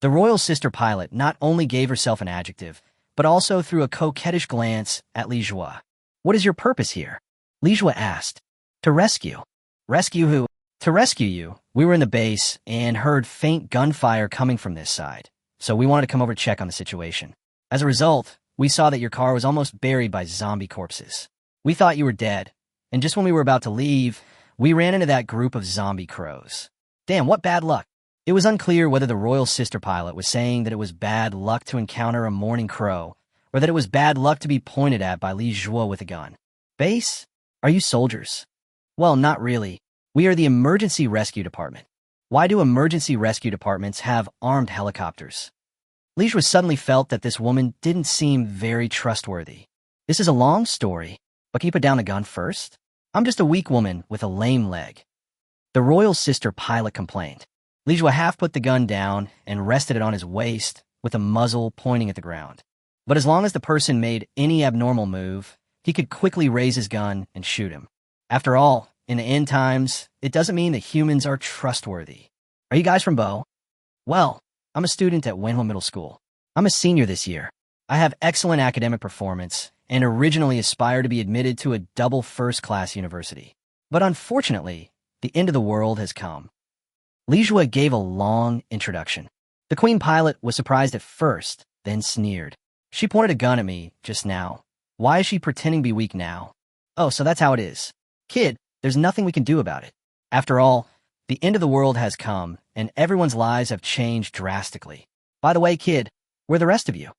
The royal sister pilot not only gave herself an adjective, but also threw a coquettish glance at Li Zhuo. What is your purpose here? Li Zhuo asked. To rescue. Rescue who? To rescue you. We were in the base and heard faint gunfire coming from this side, so we wanted to come over to check on the situation. As a result, we saw that your car was almost buried by zombie corpses. We thought you were dead, and just when we were about to leave, we ran into that group of zombie crows. Damn, what bad luck. It was unclear whether the royal sister pilot was saying that it was bad luck to encounter a morning crow, or that it was bad luck to be pointed at by Li Zhuo with a gun. Base? Are you soldiers? Well, not really. We are the emergency rescue department. Why do emergency rescue departments have armed helicopters? Lijua suddenly felt that this woman didn't seem very trustworthy. This is a long story, but can you put down the gun first? I'm just a weak woman with a lame leg. The royal sister pilot complained. Lijua half put the gun down and rested it on his waist with the muzzle pointing at the ground. But as long as the person made any abnormal move, he could quickly raise his gun and shoot him. After all, in the end times, it doesn't mean that humans are trustworthy. Are you guys from Bo? Well, I'm a student at Manhwa Middle School. I'm a senior this year. I have excellent academic performance and originally aspired to be admitted to a double first-class university. But unfortunately, the end of the world has come. Lijua gave a long introduction. The Queen Pilot was surprised at first, then sneered. She pointed a gun at me just now. Why is she pretending to be weak now? Oh, so that's how it is. Kid, there's nothing we can do about it. After all, the end of the world has come, and everyone's lives have changed drastically. By the way, kid, where are the rest of you?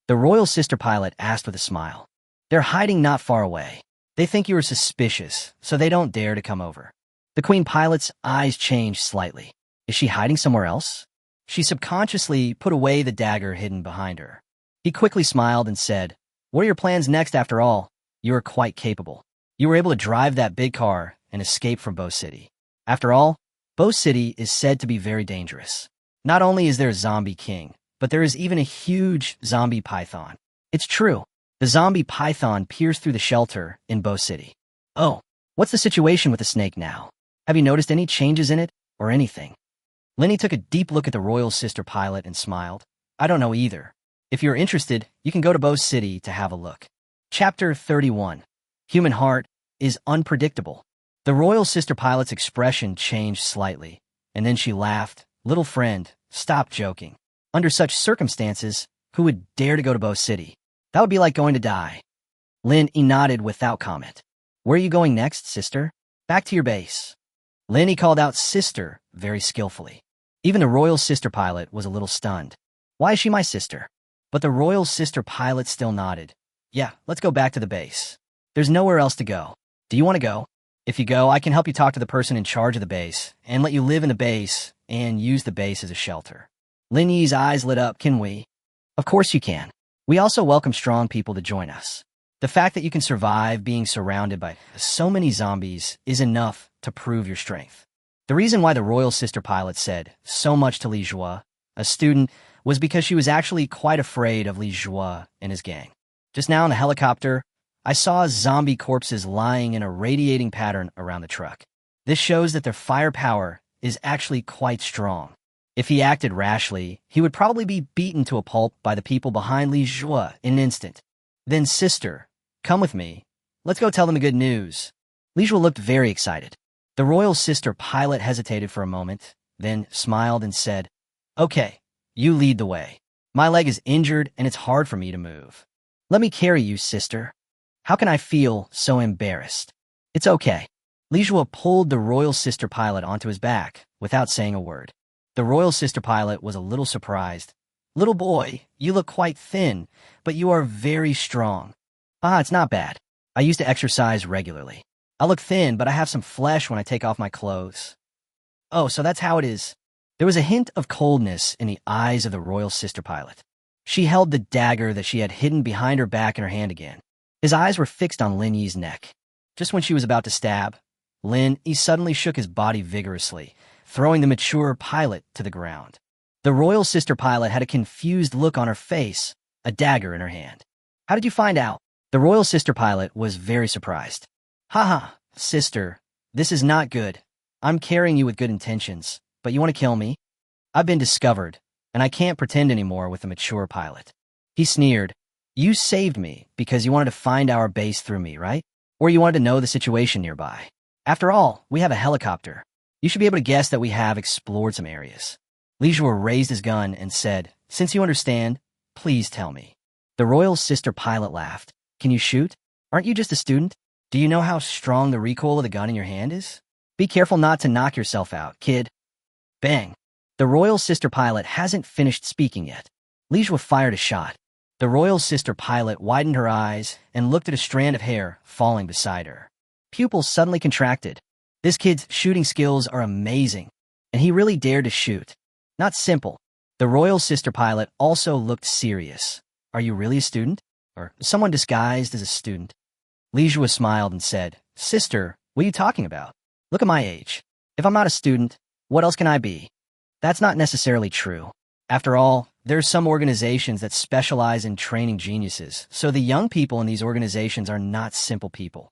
The royal sister pilot asked with a smile. They're hiding not far away. They think you are suspicious, so they don't dare to come over. The Queen Pilot's eyes changed slightly. Is she hiding somewhere else? She subconsciously put away the dagger hidden behind her. He quickly smiled and said, "What are your plans next after all? You are quite capable. You were able to drive that big car and escape from Bo City. After all, Bo City is said to be very dangerous. Not only is there a zombie king, but there is even a huge zombie python. It's true. The zombie python pierced through the shelter in Bo City. Oh, what's the situation with the snake now? Have you noticed any changes in it or anything?" Lenny took a deep look at the royal sister pilot and smiled. "I don't know either. If you're interested, you can go to Bo City to have a look." Chapter 31. Human heart is unpredictable. The royal sister pilot's expression changed slightly, and then she laughed. "Little friend, stop joking. Under such circumstances, who would dare to go to Bo City? That would be like going to die." Lin nodded without comment. "Where are you going next, sister?" "Back to your base." Lin called out sister very skillfully. Even the royal sister pilot was a little stunned. "Why is she my sister?" But the royal sister pilot still nodded. "Yeah, let's go back to the base. There's nowhere else to go. Do you want to go? If you go, I can help you talk to the person in charge of the base and let you live in the base and use the base as a shelter." Lin Yi's eyes lit up. "Can we?" "Of course you can. We also welcome strong people to join us. The fact that you can survive being surrounded by so many zombies is enough to prove your strength." The reason why the royal sister pilot said so much to Li Jua, a student, was because she was actually quite afraid of Li Jua and his gang. Just now in the helicopter, I saw zombie corpses lying in a radiating pattern around the truck. This shows that their firepower is actually quite strong. If he acted rashly, he would probably be beaten to a pulp by the people behind Li Jua in an instant. "Then, sister, come with me. Let's go tell them the good news." Li Jua looked very excited. The royal sister pilot hesitated for a moment, then smiled and said, "Okay, you lead the way. My leg is injured and it's hard for me to move. Let me carry you, sister. How can I feel so embarrassed?" "It's okay." Li Jua pulled the royal sister pilot onto his back without saying a word. The royal sister pilot was a little surprised. "Little boy, you look quite thin, but you are very strong." It's not bad. I used to exercise regularly. I look thin, but I have some flesh when I take off my clothes." "Oh, so that's how it is." There was a hint of coldness in the eyes of the royal sister pilot. She held the dagger that she had hidden behind her back in her hand again. His eyes were fixed on Lin Yi's neck. Just when she was about to stab, Lin Yi suddenly shook his body vigorously, throwing the mature pilot to the ground. The royal sister pilot had a confused look on her face, a dagger in her hand. "How did you find out?" The royal sister pilot was very surprised. "Haha, sister, this is not good. I'm carrying you with good intentions, but you want to kill me? I've been discovered, and I can't pretend anymore with a mature pilot." He sneered. "You saved me because you wanted to find our base through me, right? Or you wanted to know the situation nearby. After all, we have a helicopter. You should be able to guess that we have explored some areas." Li Jua raised his gun and said, "Since you understand, please tell me." The royal sister pilot laughed. "Can you shoot? Aren't you just a student? Do you know how strong the recoil of the gun in your hand is? Be careful not to knock yourself out, kid." Bang! The royal sister pilot hasn't finished speaking yet. Li Jua fired a shot. The royal sister pilot widened her eyes and looked at a strand of hair falling beside her. Pupils suddenly contracted. This kid's shooting skills are amazing, and he really dared to shoot. Not simple. The royal sister pilot also looked serious. Are you really a student? Or someone disguised as a student? Li Zhua smiled and said, Sister, what are you talking about? Look at my age. If I'm not a student, what else can I be? That's not necessarily true. After all, there are some organizations that specialize in training geniuses, so the young people in these organizations are not simple people.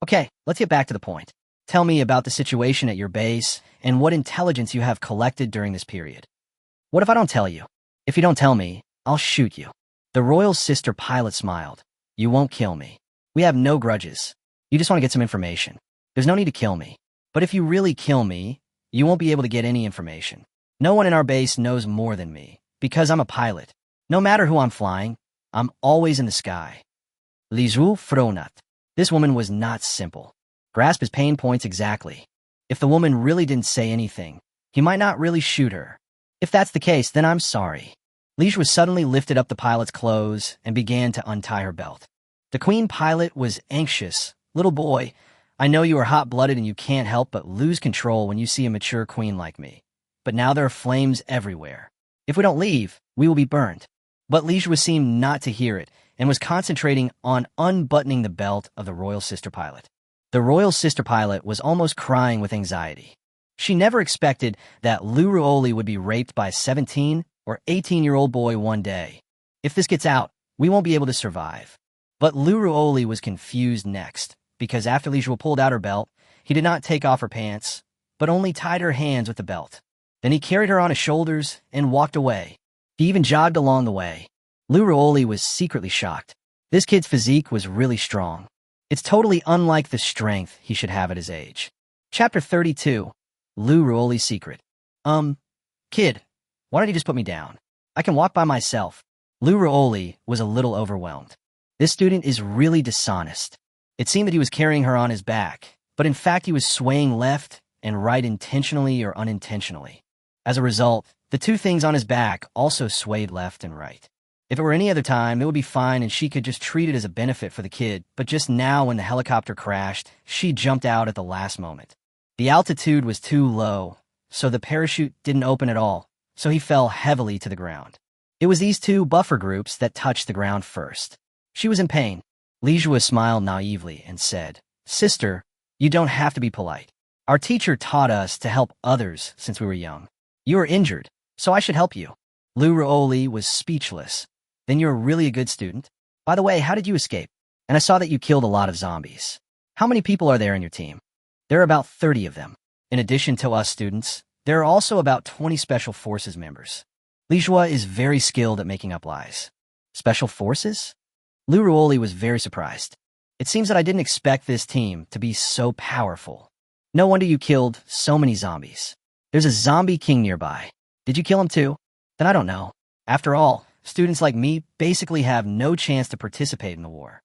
Okay, let's get back to the point. Tell me about the situation at your base and what intelligence you have collected during this period. What if I don't tell you? If you don't tell me, I'll shoot you. The royal sister pilot smiled. You won't kill me. We have no grudges. You just want to get some information. There's no need to kill me. But if you really kill me, you won't be able to get any information. No one in our base knows more than me, because I'm a pilot. No matter who I'm flying, I'm always in the sky. Li Zhu Fronat. This woman was not simple. Grasp his pain points exactly. If the woman really didn't say anything, he might not really shoot her. If that's the case, then I'm sorry. Li Zhu suddenly lifted up the pilot's clothes and began to untie her belt. The queen pilot was anxious. Little boy, I know you are hot-blooded and you can't help but lose control when you see a mature queen like me. But now there are flames everywhere. If we don't leave, we will be burned. But Li Zhu seemed not to hear it and was concentrating on unbuttoning the belt of the royal sister pilot. The royal sister pilot was almost crying with anxiety. She never expected that Lu Ruoli would be raped by a 17 or 18-year-old boy one day. If this gets out, we won't be able to survive. But Lu Ruoli was confused next, because after Li Zhu pulled out her belt, he did not take off her pants, but only tied her hands with the belt. Then he carried her on his shoulders and walked away. He even jogged along the way. Lu Ruoli was secretly shocked. This kid's physique was really strong. It's totally unlike the strength he should have at his age. Chapter 32. Lu Ruoli's Secret. Kid, why don't you just put me down? I can walk by myself. Lu Ruoli was a little overwhelmed. This student is really dishonest. It seemed that he was carrying her on his back, but in fact he was swaying left and right intentionally or unintentionally. As a result, the two things on his back also swayed left and right. If it were any other time, it would be fine and she could just treat it as a benefit for the kid, but just now when the helicopter crashed, she jumped out at the last moment. The altitude was too low, so the parachute didn't open at all, so he fell heavily to the ground. It was these two buffer groups that touched the ground first. She was in pain. Li Zhu smiled naively and said, Sister, you don't have to be polite. Our teacher taught us to help others since we were young. You are injured, so I should help you. Lu Ruoli was speechless. Then you're really a good student. By the way, how did you escape? And I saw that you killed a lot of zombies. How many people are there in your team? There are about 30 of them. In addition to us students, there are also about 20 Special Forces members. Li Zhua is very skilled at making up lies. Special Forces? Lu Ruoli was very surprised. It seems that I didn't expect this team to be so powerful. No wonder you killed so many zombies. There's a zombie king nearby. Did you kill him too? Then I don't know. After all, students like me basically have no chance to participate in the war.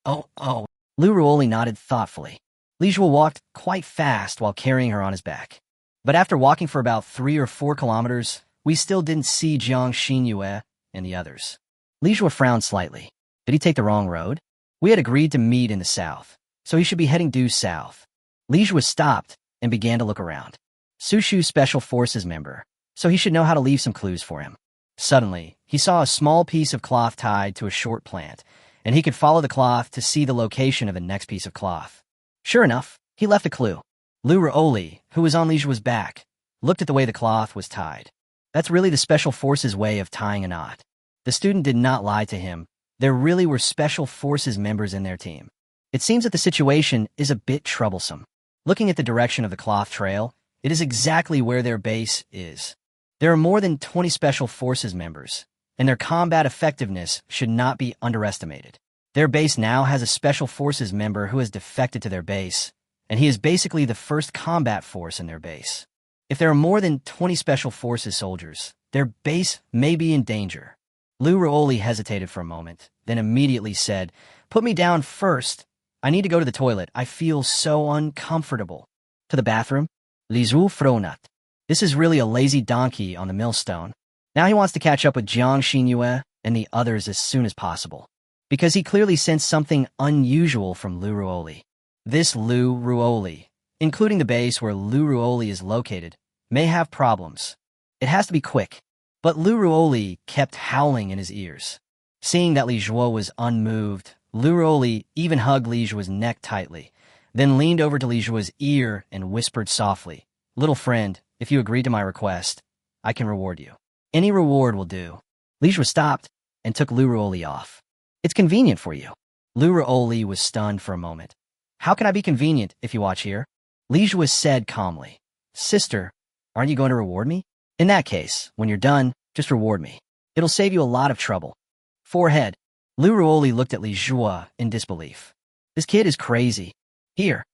Oh. Lu Ruoli nodded thoughtfully. Li Zhua walked quite fast while carrying her on his back. But after walking for about 3 or 4 kilometers, we still didn't see Jiang Xinyue and the others. Li Zhua frowned slightly. Did he take the wrong road? We had agreed to meet in the south, so he should be heading due south. Li Zhua stopped and began to look around. Sushu Special Forces member, so he should know how to leave some clues for him. Suddenly, he saw a small piece of cloth tied to a short plant, and he could follow the cloth to see the location of the next piece of cloth. Sure enough, he left a clue. Lu Ruoli, who was on Li Zhua's back, looked at the way the cloth was tied. That's really the Special Forces way of tying a knot. The student did not lie to him. There really were Special Forces members in their team. It seems that the situation is a bit troublesome. Looking at the direction of the cloth trail, it is exactly where their base is. There are more than 20 Special Forces members, and their combat effectiveness should not be underestimated. Their base now has a Special Forces member who has defected to their base, and he is basically the first combat force in their base. If there are more than 20 Special Forces soldiers, their base may be in danger. Lu Ruoli hesitated for a moment, then immediately said, Put me down first. I need to go to the toilet. I feel so uncomfortable. To the bathroom? Li Zhu Fronat. This is really a lazy donkey on the millstone. Now he wants to catch up with Jiang Xinyue and the others as soon as possible, because he clearly sensed something unusual from Lu Ruoli. This Lu Ruoli. including the base where Lu Ruoli is located, may have problems. It has to be quick. But Lu Ruoli kept howling in his ears. Seeing that Li Zhuo was unmoved, Lu Ruoli even hugged Li Zhuo's neck tightly, then leaned over to Li Zhuo's ear and whispered softly, "Little friend, if you agree to my request, I can reward you. Any reward will do." Li Zhuo stopped and took Lu Ruoli off. "It's convenient for you." Lu Ruoli was stunned for a moment. "How can I be convenient if you watch here?" Li Zhuo said calmly, "Sister, aren't you going to reward me? In that case, when you're done, just reward me. It'll save you a lot of trouble." Forehead. Lu Ruoli looked at Li Zhuo in disbelief. "This kid is crazy. Here.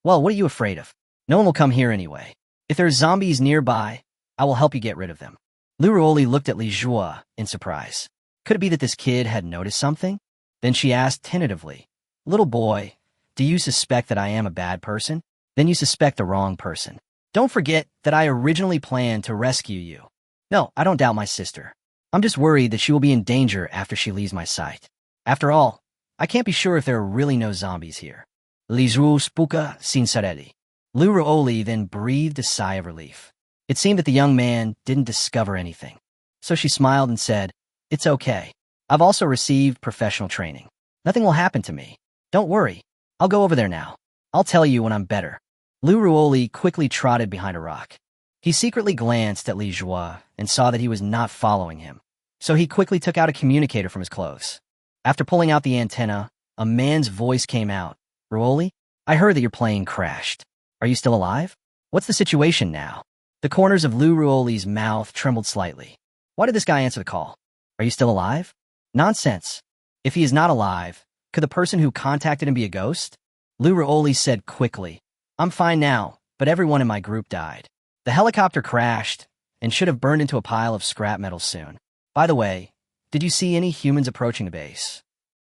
Well, what are you afraid of? No one will come here anyway. If there's zombies nearby, I will help you get rid of them." Lu Ruoli looked at Li Zhuo in surprise. Could it be that this kid had noticed something? Then she asked tentatively, "Little boy, do you suspect that I am a bad person? Then you suspect the wrong person. Don't forget that I originally planned to rescue you. No, I don't doubt my sister. I'm just worried that she will be in danger after she leaves my sight. After all, I can't be sure if there are really no zombies here." Li Zhuo spuka sincerely. Lu Ruoli then breathed a sigh of relief. It seemed that the young man didn't discover anything. So she smiled and said, "It's okay. I've also received professional training. Nothing will happen to me. Don't worry. I'll go over there now. I'll tell you when I'm better." Lu Ruoli quickly trotted behind a rock. He secretly glanced at Li Zhuo and saw that he was not following him. So he quickly took out a communicator from his clothes. After pulling out the antenna, a man's voice came out. "Ruoli, I heard that your plane crashed. Are you still alive? What's the situation now?" The corners of Lu Ruoli's mouth trembled slightly. Why did this guy answer the call? Are you still alive? Nonsense. If he is not alive, could the person who contacted him be a ghost? Lu Ruoli said quickly, "I'm fine now, but everyone in my group died. The helicopter crashed and should have burned into a pile of scrap metal soon. By the way, did you see any humans approaching the base?"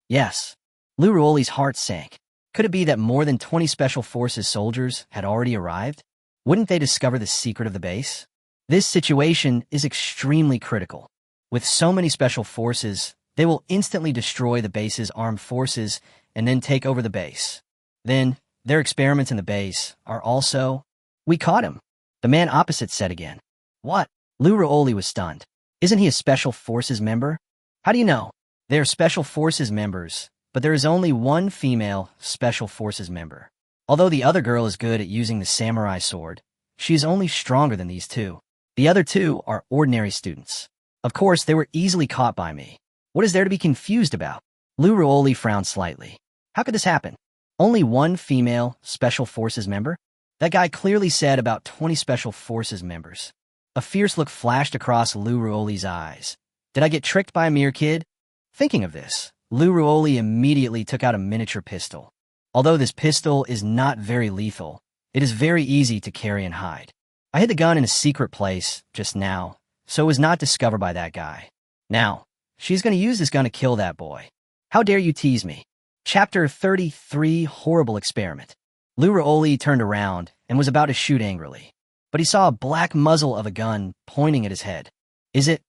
"Yes." Lu Ruoli's heart sank. Could it be that more than 20 Special Forces soldiers had already arrived? Wouldn't they discover the secret of the base? This situation is extremely critical. With so many Special Forces, they will instantly destroy the base's armed forces and then take over the base. Then, their experiments in the base are also... "We caught him," the man opposite said again. "What?" Lu Ruoli was stunned. "Isn't he a Special Forces member?" "How do you know?" "They are Special Forces members, but there is only one female Special Forces member. Although the other girl is good at using the samurai sword, she is only stronger than these two. The other two are ordinary students. Of course, they were easily caught by me. What is there to be confused about?" Lu Ruoli frowned slightly. How could this happen? Only one female Special Forces member? That guy clearly said about 20 Special Forces members. A fierce look flashed across Lu Ruoli's eyes. Did I get tricked by a mere kid? Thinking of this, Lu Ruoli immediately took out a miniature pistol. Although this pistol is not very lethal, it is very easy to carry and hide. I hid the gun in a secret place just now, so it was not discovered by that guy. Now, she's going to use this gun to kill that boy. How dare you tease me? Chapter 33, Horrible Experiment. Lu Ruoli turned around and was about to shoot angrily, but he saw a black muzzle of a gun pointing at his head. Is it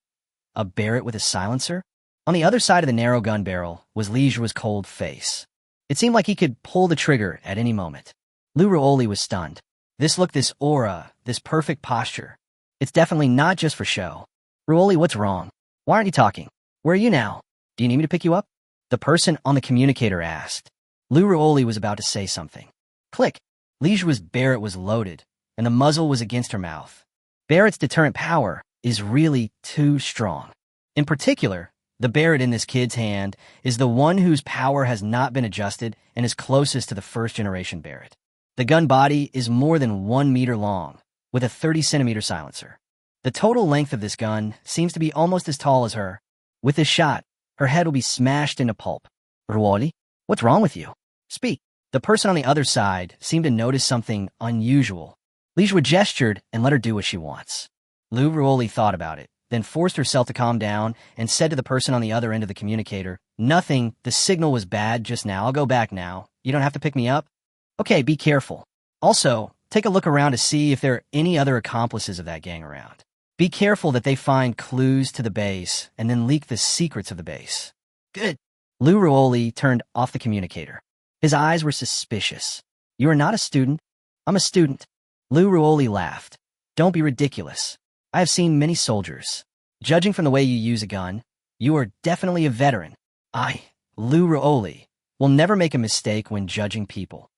a Barrett with a silencer? On the other side of the narrow gun barrel was Li Zhuo's cold face. It seemed like he could pull the trigger at any moment. Lu Ruoli was stunned. This look, this aura, this perfect posture. It's definitely not just for show. "Ruoli, what's wrong? Why aren't you talking? Where are you now? Do you need me to pick you up?" the person on the communicator asked. Lu Ruoli was about to say something. Click. Li Zhuo's Barrett was loaded, and the muzzle was against her mouth. Barrett's deterrent power is really too strong. In particular, the Barrett in this kid's hand is the one whose power has not been adjusted and is closest to the first-generation Barrett. The gun body is more than 1 meter long, with a 30-centimeter silencer. The total length of this gun seems to be almost as tall as her. With this shot, her head will be smashed into pulp. "Ruoli, what's wrong with you? Speak." The person on the other side seemed to notice something unusual. Li Zhuo gestured and let her do what she wants. Lu Ruoli thought about it, then forced herself to calm down and said to the person on the other end of the communicator, "Nothing, the signal was bad just now. I'll go back now. You don't have to pick me up? Okay, be careful. Also, take a look around to see if there are any other accomplices of that gang around. Be careful that they find clues to the base and then leak the secrets of the base." "Good." Lu Ruoli turned off the communicator. His eyes were suspicious. "You are not a student?" I'm a student. Lu Ruoli laughed. Don't be ridiculous. I have seen many soldiers. Judging from the way you use a gun, you are definitely a veteran. Lu Ruoli, will never make a mistake when judging people.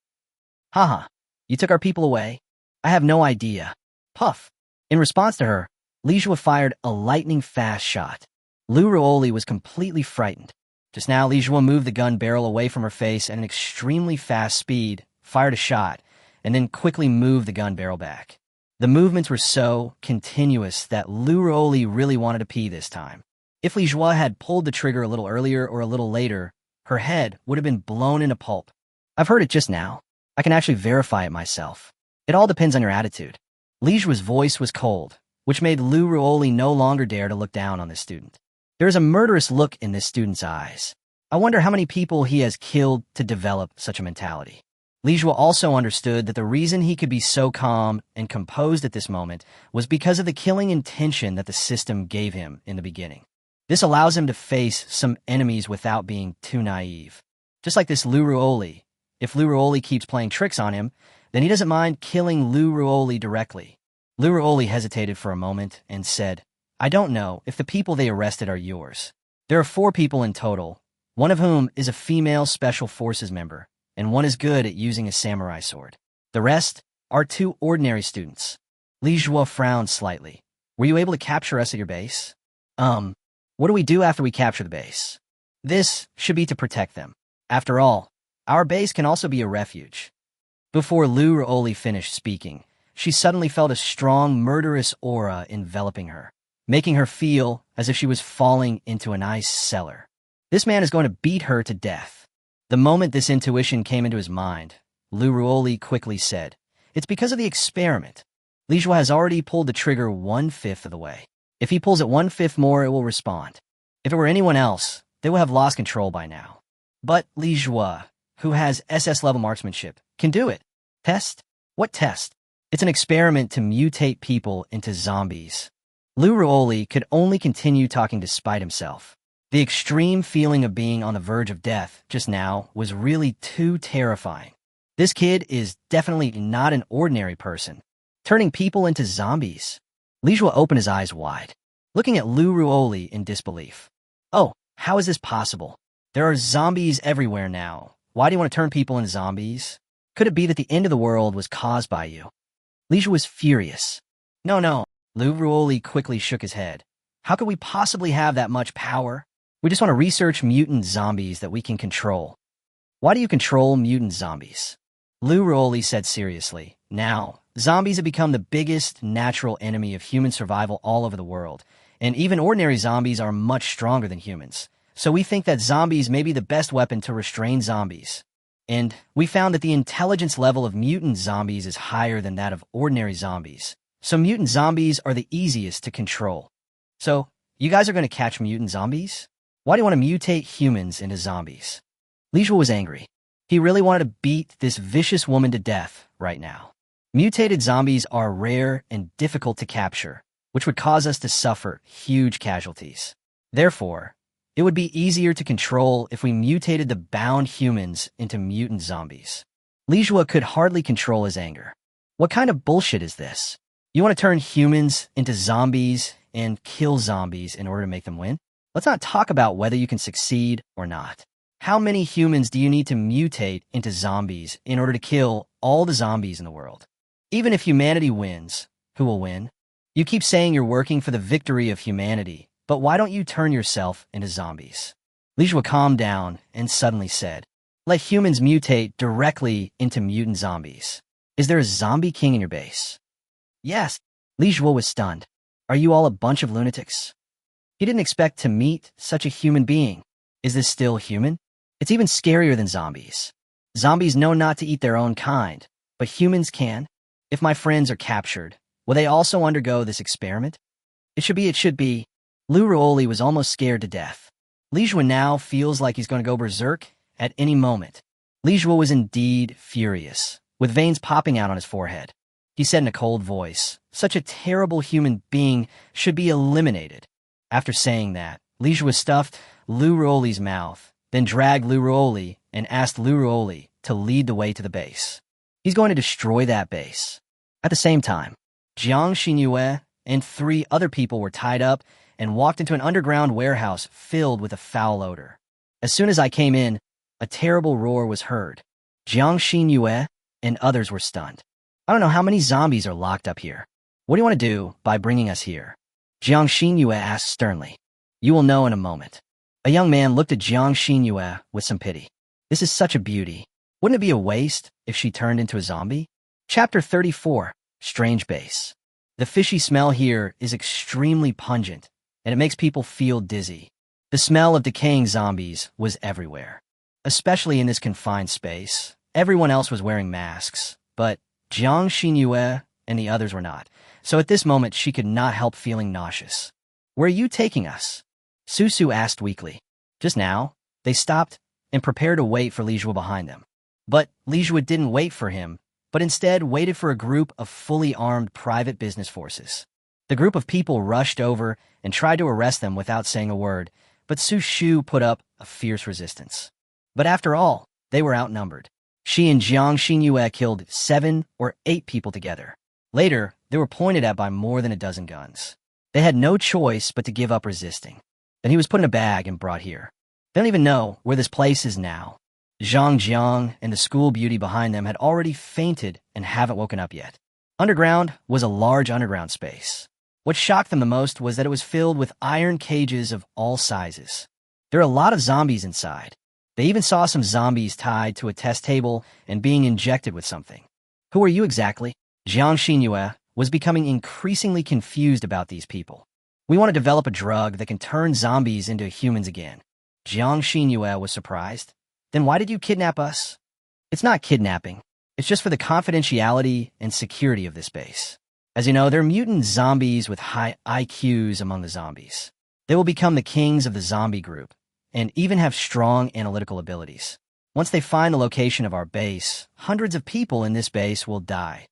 Haha, you took our people away? I have no idea. Puff. In response to her, Li Jua fired a lightning-fast shot. Lu Ruoli was completely frightened. Just now, Li Jua moved the gun barrel away from her face at an extremely fast speed, fired a shot, and then quickly moved the gun barrel back. The movements were so continuous that Lu Ruoli really wanted to pee this time. If Li Jua had pulled the trigger a little earlier or a little later, her head would have been blown into pulp. I've heard it just now. I can actually verify it myself. It all depends on your attitude. Li Jua's voice was cold, which made Lu Ruoli no longer dare to look down on this student. There is a murderous look in this student's eyes. I wonder how many people he has killed to develop such a mentality. Li Jua also understood that the reason he could be so calm and composed at this moment was because of the killing intention that the system gave him in the beginning. This allows him to face some enemies without being too naive. Just like this Lu Ruoli. If Lu Ruoli keeps playing tricks on him, then he doesn't mind killing Lu Ruoli directly. Lu Ruoli hesitated for a moment and said, I don't know if the people they arrested are yours. There are 4 people in total, one of whom is a female Special Forces member, and one is good at using a samurai sword. The rest are 2 ordinary students. Li Jua frowned slightly. Were you able to capture us at your base? What do we do after we capture the base? This should be to protect them. After all, our base can also be a refuge. Before Lu Ruoli finished speaking, she suddenly felt a strong, murderous aura enveloping her, making her feel as if she was falling into an ice cellar. This man is going to beat her to death. The moment this intuition came into his mind, Lu Ruoli quickly said, It's because of the experiment. Li Jua has already pulled the trigger 1/5 of the way. If he pulls it 1/5 more, it will respond. If it were anyone else, they would have lost control by now. But Li Jua, who has SS-level marksmanship, can do it. Test? What test? It's an experiment to mutate people into zombies. Lu Ruoli could only continue talking despite himself. The extreme feeling of being on the verge of death just now was really too terrifying. This kid is definitely not an ordinary person. Turning people into zombies. Li Jua opened his eyes wide, looking at Lu Ruoli in disbelief. Oh, how is this possible? There are zombies everywhere now. Why do you want to turn people into zombies? Could it be that the end of the world was caused by you? Li Jua was furious. No. Lu Ruoli quickly shook his head. How could we possibly have that much power? We just want to research mutant zombies that we can control. Why do you control mutant zombies? Lu Ruoli said seriously. Now, zombies have become the biggest natural enemy of human survival all over the world, and even ordinary zombies are much stronger than humans. So we think that zombies may be the best weapon to restrain zombies. And we found that the intelligence level of mutant zombies is higher than that of ordinary zombies. So mutant zombies are the easiest to control. So, you guys are going to catch mutant zombies? Why do you want to mutate humans into zombies? Li Jua was angry. He really wanted to beat this vicious woman to death right now. Mutated zombies are rare and difficult to capture, which would cause us to suffer huge casualties. Therefore, it would be easier to control if we mutated the bound humans into mutant zombies. Li Jua could hardly control his anger. What kind of bullshit is this? You want to turn humans into zombies and kill zombies in order to make them win? Let's not talk about whether you can succeed or not. How many humans do you need to mutate into zombies in order to kill all the zombies in the world? Even if humanity wins, who will win? You keep saying you're working for the victory of humanity, but why don't you turn yourself into zombies? Li Jua calmed down and suddenly said, Let humans mutate directly into mutant zombies. Is there a zombie king in your base? Yes. Li Jua was stunned. Are you all a bunch of lunatics? He didn't expect to meet such a human being. Is this still human? It's even scarier than zombies. Zombies know not to eat their own kind, but humans can. If my friends are captured, will they also undergo this experiment? It should be. Lu Ruoli was almost scared to death. Li Jua now feels like he's going to go berserk at any moment. Li Jua was indeed furious, with veins popping out on his forehead. He said in a cold voice, Such a terrible human being should be eliminated. After saying that, Li Jua stuffed Lu Ruoli's mouth, then dragged Lu Ruoli and asked Lu Ruoli to lead the way to the base. He's going to destroy that base. At the same time, Jiang Xinyue and 3 other people were tied up and walked into an underground warehouse filled with a foul odor. As soon as I came in, a terrible roar was heard. Jiang Xinyue and others were stunned. I don't know how many zombies are locked up here. What do you want to do by bringing us here? Jiang Xinyue asked sternly. You will know in a moment. A young man looked at Jiang Xinyue with some pity. This is such a beauty. Wouldn't it be a waste if she turned into a zombie? Chapter 34, Strange Base. The fishy smell here is extremely pungent, and it makes people feel dizzy. The smell of decaying zombies was everywhere. Especially in this confined space, everyone else was wearing masks, but Jiang Xinyue and the others were not. So at this moment, she could not help feeling nauseous. Where are you taking us? Susu asked weakly. Just now, they stopped and prepared to wait for Li Jue behind them. But Li Jue didn't wait for him, but instead waited for a group of fully armed private business forces. The group of people rushed over and tried to arrest them without saying a word, but Su Shu put up a fierce resistance. But after all, they were outnumbered. She and Jiang Xinyue killed 7 or 8 people together. Later, they were pointed at by more than a dozen guns. They had no choice but to give up resisting. Then he was put in a bag and brought here. They don't even know where this place is now. Zhang Jiang and the school beauty behind them had already fainted and haven't woken up yet. Underground was a large underground space. What shocked them the most was that it was filled with iron cages of all sizes. There are a lot of zombies inside. They even saw some zombies tied to a test table and being injected with something. Who are you exactly? Jiang Xinyue was becoming increasingly confused about these people. We want to develop a drug that can turn zombies into humans again. Jiang Xinyue was surprised. Then why did you kidnap us? It's not kidnapping. It's just for the confidentiality and security of this base. As you know, there are mutant zombies with high IQs among the zombies. They will become the kings of the zombie group and even have strong analytical abilities. Once they find the location of our base, hundreds of people in this base will die.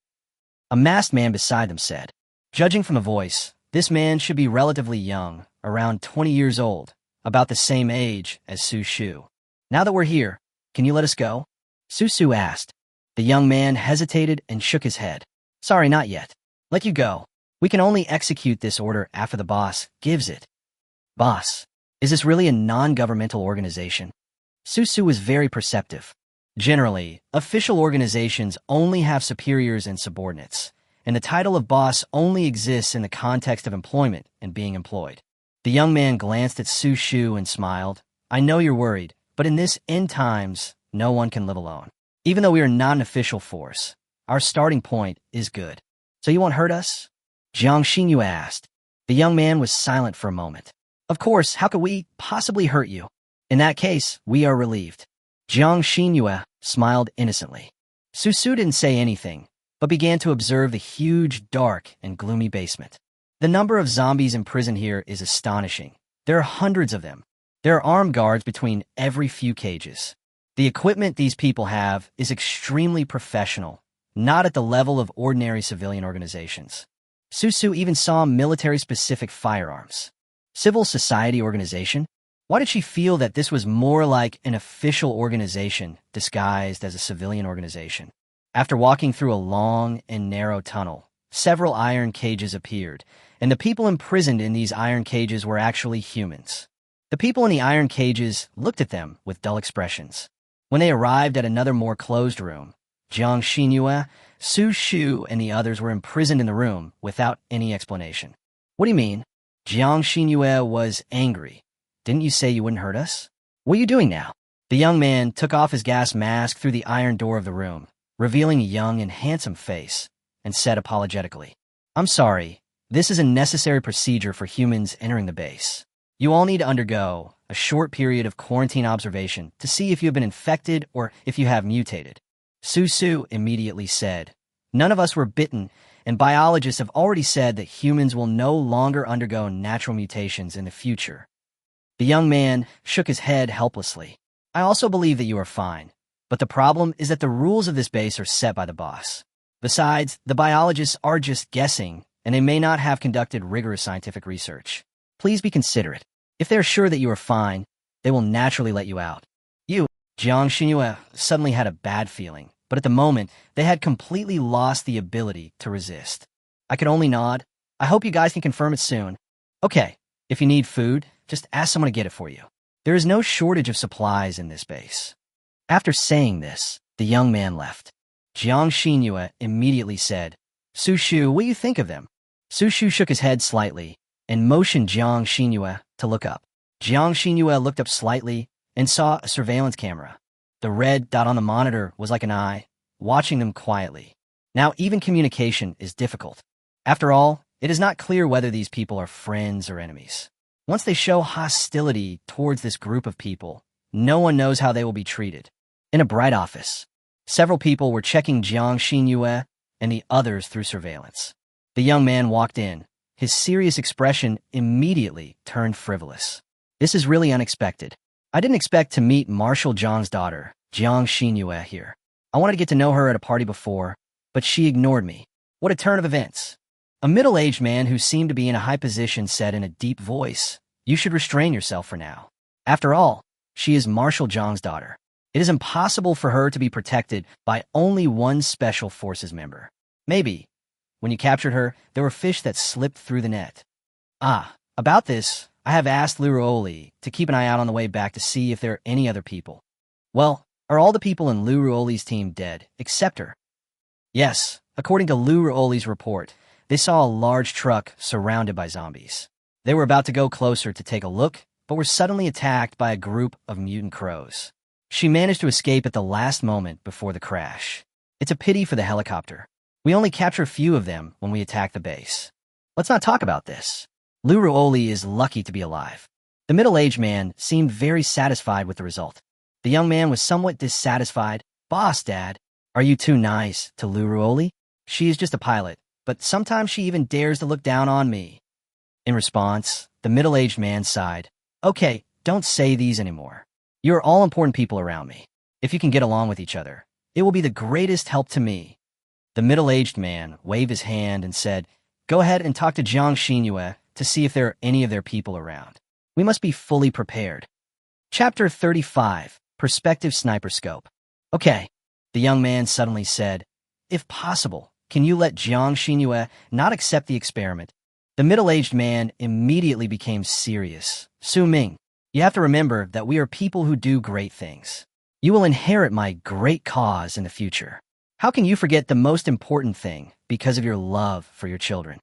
A masked man beside them said. Judging from the voice, this man should be relatively young, around 20 years old, about the same age as Su Shu. Now that we're here, can you let us go? Su Su asked. The young man hesitated and shook his head. Sorry, not yet. Let you go. We can only execute this order after the boss gives it. Boss, is this really a non-governmental organization? Su Su was very perceptive. Generally, official organizations only have superiors and subordinates, and the title of boss only exists in the context of employment and being employed. The young man glanced at Su Shu and smiled. I know you're worried, but in this end times, no one can live alone. Even though we are not an official force, our starting point is good. So you won't hurt us? Jiang Xinyue asked. The young man was silent for a moment. Of course, how could we possibly hurt you? In that case, we are relieved. Jiang Xinyue smiled innocently. Su Su didn't say anything, but began to observe the huge, dark, and gloomy basement. The number of zombies imprisoned here is astonishing. There are hundreds of them. There are armed guards between every few cages. The equipment these people have is extremely professional, not at the level of ordinary civilian organizations. Su Su even saw military-specific firearms. Civil society organization? Why did she feel that this was more like an official organization disguised as a civilian organization? After walking through a long and narrow tunnel, several iron cages appeared, and the people imprisoned in these iron cages were actually humans. The people in the iron cages looked at them with dull expressions. When they arrived at another more closed room, Jiang Xinyue, Su Shu, and the others were imprisoned in the room without any explanation. What do you mean? Jiang Xinyue was angry. Didn't you say you wouldn't hurt us? What are you doing now? The young man took off his gas mask through the iron door of the room, revealing a young and handsome face, and said apologetically, I'm sorry, this is a necessary procedure for humans entering the base. You all need to undergo a short period of quarantine observation to see if you have been infected or if you have mutated. Su Su immediately said, none of us were bitten, and biologists have already said that humans will no longer undergo natural mutations in the future. The young man shook his head helplessly. I also believe that you are fine, but the problem is that the rules of this base are set by the boss. Besides, the biologists are just guessing, and they may not have conducted rigorous scientific research. Please be considerate. If they are sure that you are fine, they will naturally let you out. You, Jiang Xinyue, suddenly had a bad feeling, but at the moment, they had completely lost the ability to resist. I could only nod. I hope you guys can confirm it soon. Okay, if you need food, just ask someone to get it for you. There is no shortage of supplies in this base. After saying this, the young man left. Jiang Xinyue immediately said, Sushu, what do you think of them? Sushu shook his head slightly and motioned Jiang Xinyue to look up. Jiang Xinyue looked up slightly and saw a surveillance camera. The red dot on the monitor was like an eye, watching them quietly. Now, even communication is difficult. After all, it is not clear whether these people are friends or enemies. Once they show hostility towards this group of people, no one knows how they will be treated. In a bright office, several people were checking Jiang Xinyue and the others through surveillance. The young man walked in. His serious expression immediately turned frivolous. This is really unexpected. I didn't expect to meet Marshal Zhang's daughter, Jiang Xinyue, here. I wanted to get to know her at a party before, but she ignored me. What a turn of events. A middle-aged man who seemed to be in a high position said in a deep voice, You should restrain yourself for now. After all, she is Marshal Zhang's daughter. It is impossible for her to be protected by only one Special Forces member. Maybe, when you captured her, there were fish that slipped through the net. About this, I have asked Lu Ruoli to keep an eye out on the way back to see if there are any other people. Well, are all the people in Lu Ruoli's team dead, except her? Yes, according to Lu Ruoli's report, they saw a large truck surrounded by zombies. They were about to go closer to take a look, but were suddenly attacked by a group of mutant crows. She managed to escape at the last moment before the crash. It's a pity for the helicopter. We only capture a few of them when we attack the base. Let's not talk about this. Lu Ruoli is lucky to be alive. The middle-aged man seemed very satisfied with the result. The young man was somewhat dissatisfied. Boss, Dad, are you too nice to Lu Ruoli? She is just a pilot, but sometimes she even dares to look down on me. In response, the middle-aged man sighed. Okay, don't say these anymore. You are all important people around me. If you can get along with each other, it will be the greatest help to me. The middle-aged man waved his hand and said, Go ahead and talk to Jiang Xinyue to see if there are any of their people around. We must be fully prepared. Chapter 35, Perspective Sniper Scope. Okay, the young man suddenly said, If possible, can you let Jiang Xinyue not accept the experiment? The middle-aged man immediately became serious. Su Ming, you have to remember that we are people who do great things. You will inherit my great cause in the future. How can you forget the most important thing because of your love for your children?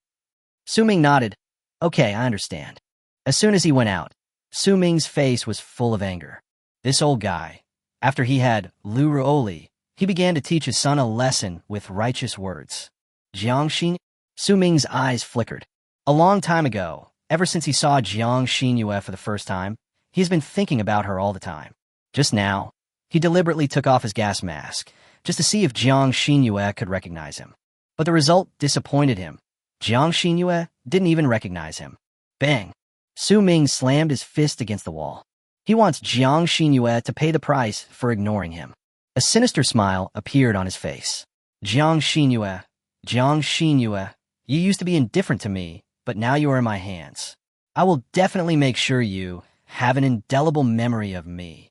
Su Ming nodded. Okay, I understand. As soon as he went out, Su Ming's face was full of anger. This old guy, after he had Lu Ruoli, he began to teach his son a lesson with righteous words. Jiang Xin, Su Ming's eyes flickered. A long time ago, ever since he saw Jiang Xinyue for the first time, he has been thinking about her all the time. Just now, he deliberately took off his gas mask, just to see if Jiang Xinyue could recognize him. But the result disappointed him. Jiang Xinyue didn't even recognize him. Bang! Su Ming slammed his fist against the wall. He wants Jiang Xinyue to pay the price for ignoring him. A sinister smile appeared on his face. Jiang Xinyue, you used to be indifferent to me, but now you are in my hands. I will definitely make sure you have an indelible memory of me.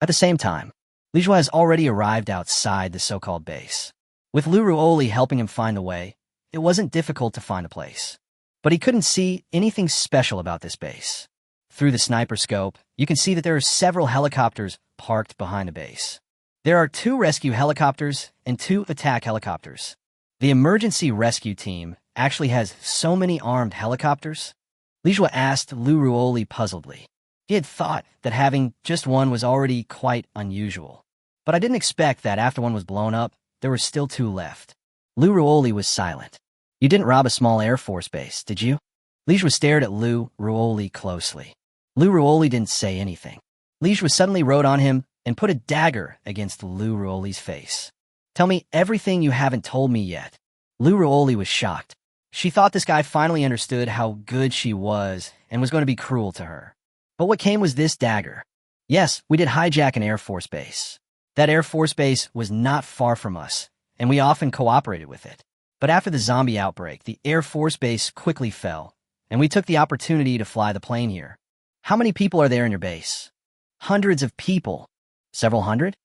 At the same time, Li Zhua has already arrived outside the so-called base. With Lu Ruoli helping him find the way, it wasn't difficult to find the place. But he couldn't see anything special about this base. Through the sniper scope, you can see that there are several helicopters parked behind the base. There are 2 rescue helicopters and 2 attack helicopters. The emergency rescue team actually has so many armed helicopters? Li Zhua asked Lu Ruoli puzzledly. He had thought that having just one was already quite unusual. But I didn't expect that after one was blown up, there were still 2 left. Lu Ruoli was silent. You didn't rob a small Air Force base, did you? Li Zhua stared at Lu Ruoli closely. Lu Ruoli didn't say anything. Li Zhua suddenly rode on him and put a dagger against Lu Ruoli's face. Tell me everything you haven't told me yet. Lu Ruoli was shocked. She thought this guy finally understood how good she was and was going to be cruel to her. But what came was this dagger. Yes, we did hijack an Air Force base. That Air Force base was not far from us, and we often cooperated with it. But after the zombie outbreak, the Air Force base quickly fell, and we took the opportunity to fly the plane here. How many people are there in your base? Hundreds of people. Several hundred?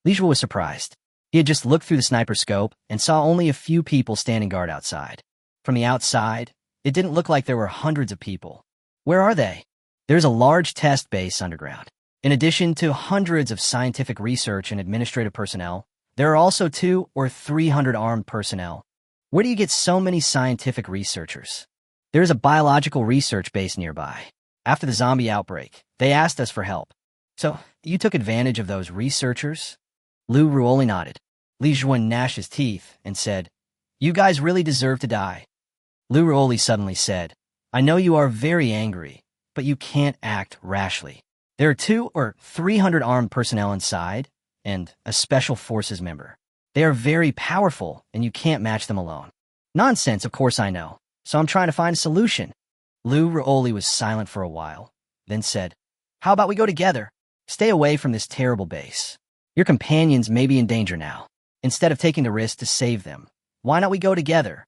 Li Zhua was surprised. He had just looked through the sniper scope and saw only a few people standing guard outside. From the outside, it didn't look like there were hundreds of people. Where are they? There's a large test base underground. In addition to hundreds of scientific research and administrative personnel, there are also 200 or 300 armed personnel. Where do you get so many scientific researchers? There is a biological research base nearby. After the zombie outbreak, they asked us for help. So, you took advantage of those researchers? Lu Ruoli nodded. Li Zhuan gnashed his teeth and said, "You guys really deserve to die." Lu Ruoli suddenly said, "I know you are very angry, but you can't act rashly. There are 200 or 300 armed personnel inside, and a special forces member. They are very powerful, and you can't match them alone." "Nonsense, of course I know. So I'm trying to find a solution." Lu Ruoli was silent for a while, then said, "How about we go together? Stay away from this terrible base. Your companions may be in danger now. Instead of taking the risk to save them, why not we go together?"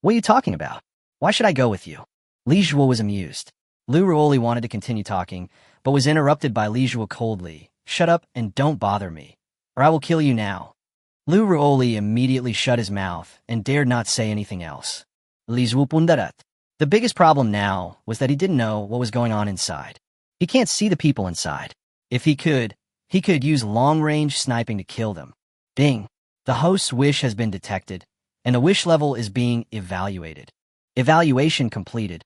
"What are you talking about? Why should I go with you?" Li Zhuo was amused. Lu Ruoli wanted to continue talking, but was interrupted by Li Zhuo coldly. "Shut up and don't bother me, or I will kill you now." Lu Ruoli immediately shut his mouth and dared not say anything else. Li Zhuo pundarat. The biggest problem now was that he didn't know what was going on inside. He can't see the people inside. If he could use long-range sniping to kill them. Ding. The host's wish has been detected, and the wish level is being evaluated. Evaluation completed.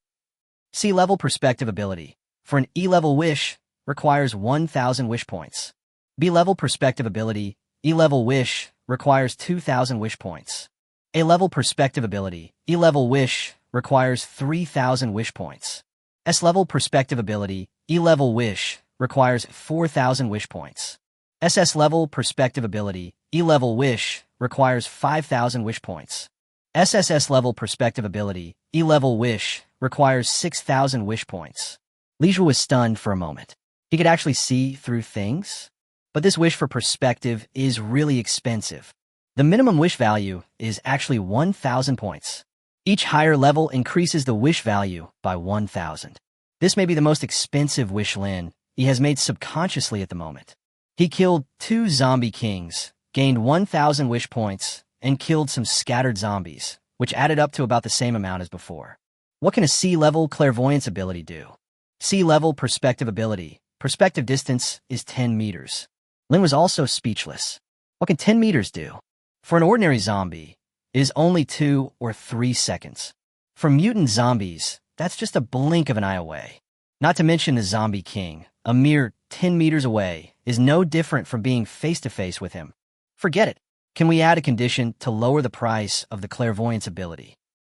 C-level perspective ability. For an E-level wish, requires 1,000 wish points. B-level perspective ability, E-level wish, requires 2,000 wish points. A-level perspective ability, E-level wish, requires 3,000 wish points. S-level perspective ability, E-level wish, requires 4,000 wish points. SS-level perspective ability, E-level wish, requires 5,000 wish points. SSS-level perspective ability, E-level wish, requires 6,000 wish points. Li Zhuo was stunned for a moment. He could actually see through things? But this wish for perspective is really expensive. The minimum wish value is actually 1,000 points. Each higher level increases the wish value by 1,000. This may be the most expensive wish Lin he has made subconsciously at the moment. He killed 2 zombie kings, gained 1,000 wish points, and killed some scattered zombies, which added up to about the same amount as before. What can a C-level clairvoyance ability do? C-level perspective ability. Perspective distance is 10 meters. Lin was also speechless. What can 10 meters do? For an ordinary zombie, it is only 2 or 3 seconds. For mutant zombies, that's just a blink of an eye away. Not to mention the zombie king, a mere 10 meters away, is no different from being face-to-face with him. Forget it. Can we add a condition to lower the price of the clairvoyance ability?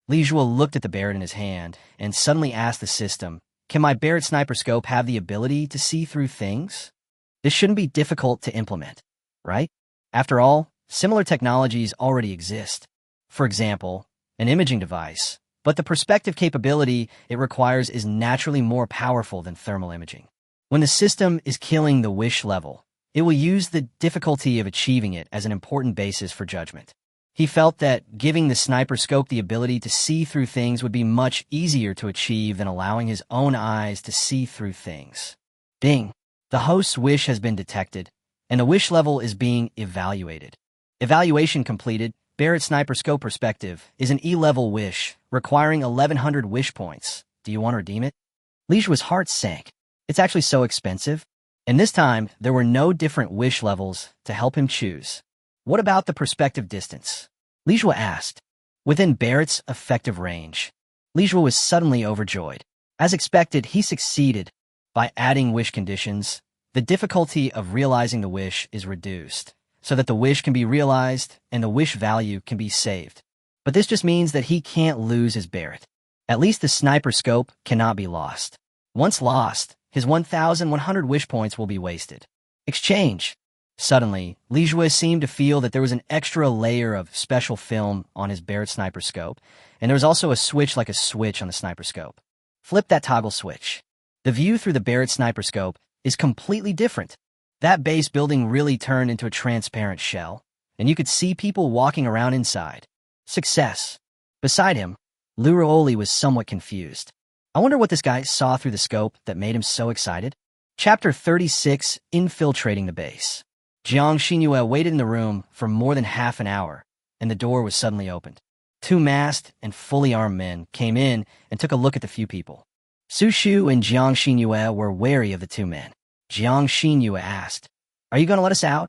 Li Zhuo looked at the Barrett in his hand and suddenly asked the system, "Can my Barrett sniper scope have the ability to see through things?" This shouldn't be difficult to implement, right? After all, similar technologies already exist. For example, an imaging device, but the perspective capability it requires is naturally more powerful than thermal imaging. When the system is killing the wish level, it will use the difficulty of achieving it as an important basis for judgment. He felt that giving the sniper scope the ability to see through things would be much easier to achieve than allowing his own eyes to see through things. Ding. The host's wish has been detected, and the wish level is being evaluated. Evaluation completed. Barrett sniper scope perspective is an E-level wish, requiring 1,100 wish points. Do you want to redeem it? Li Zhuo's heart sank. It's actually so expensive. And this time, there were no different wish levels to help him choose. What about the perspective distance? Li Zhuo asked. Within Barrett's effective range. Li Zhuo was suddenly overjoyed. As expected, he succeeded. By adding wish conditions, the difficulty of realizing the wish is reduced, so that the wish can be realized and the wish value can be saved. But this just means that he can't lose his Barrett. At least the sniper scope cannot be lost. Once lost, his 1,100 wish points will be wasted. Exchange. Suddenly, Li Zhuo seemed to feel that there was an extra layer of special film on his Barrett sniper scope, and there was also a switch like a switch on the sniper scope. Flip that toggle switch. The view through the Barrett sniper scope is completely different. That base building really turned into a transparent shell, and you could see people walking around inside. Success. Beside him, Lu Ruoli was somewhat confused. I wonder what this guy saw through the scope that made him so excited. Chapter 36, Infiltrating the Base. Jiang Xinyue waited in the room for more than half an hour, and the door was suddenly opened. Two masked and fully armed men came in and took a look at the few people. Su Shu and Jiang Xinyue were wary of the two men. Jiang Xinyue asked, "Are you going to let us out?"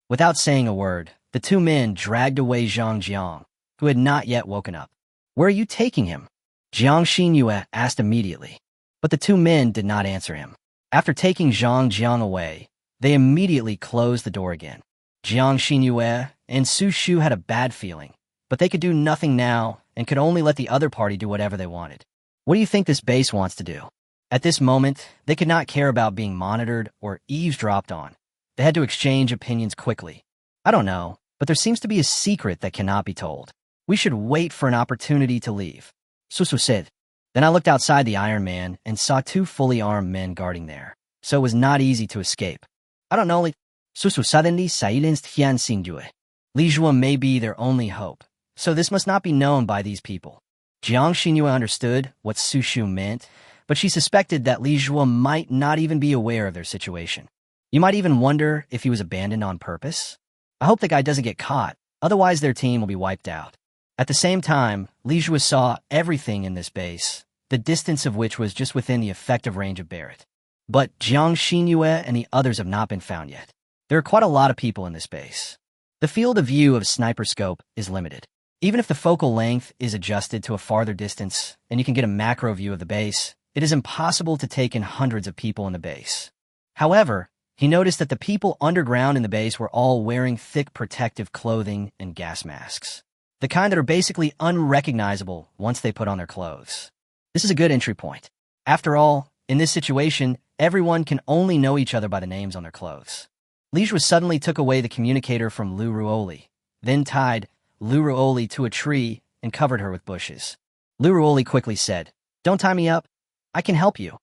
Without saying a word, the two men dragged away Zhang Jiang, who had not yet woken up. "Where are you taking him?" Jiang Xinyue asked immediately, but the two men did not answer him. After taking Zhang Jiang away, they immediately closed the door again. Jiang Xinyue and Su Shu had a bad feeling, but they could do nothing now and could only let the other party do whatever they wanted. What do you think this base wants to do? At this moment, they could not care about being monitored or eavesdropped on. They had to exchange opinions quickly. "I don't know, but there seems to be a secret that cannot be told. We should wait for an opportunity to leave," Susu said. Then I looked outside the Iron Man and saw two fully armed men guarding there, so it was not easy to escape. "I don't know, Susu suddenly silenced Hian Xinjue. Li Zhuo may be their only hope, so this must not be known by these people." Jiang Xinyue understood what Su Shu meant, but she suspected that Li Zhuo might not even be aware of their situation. You might even wonder if he was abandoned on purpose. I hope the guy doesn't get caught, otherwise their team will be wiped out. At the same time, Li Zhuo saw everything in this base, the distance of which was just within the effective range of Barrett. But Jiang Xinyue and the others have not been found yet. There are quite a lot of people in this base. The field of view of sniper scope is limited. Even if the focal length is adjusted to a farther distance and you can get a macro view of the base, it is impossible to take in hundreds of people in the base. However, he noticed that the people underground in the base were all wearing thick protective clothing and gas masks, the kind that are basically unrecognizable once they put on their clothes. This is a good entry point. After all, in this situation, everyone can only know each other by the names on their clothes. Li Zhuo suddenly took away the communicator from Lu Ruoli, then tied Lu Ruoli to a tree and covered her with bushes. Lu Ruoli quickly said, "Don't tie me up. I can help you."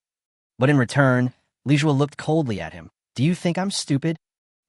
But in return, Li Zhuo looked coldly at him. "Do you think I'm stupid?"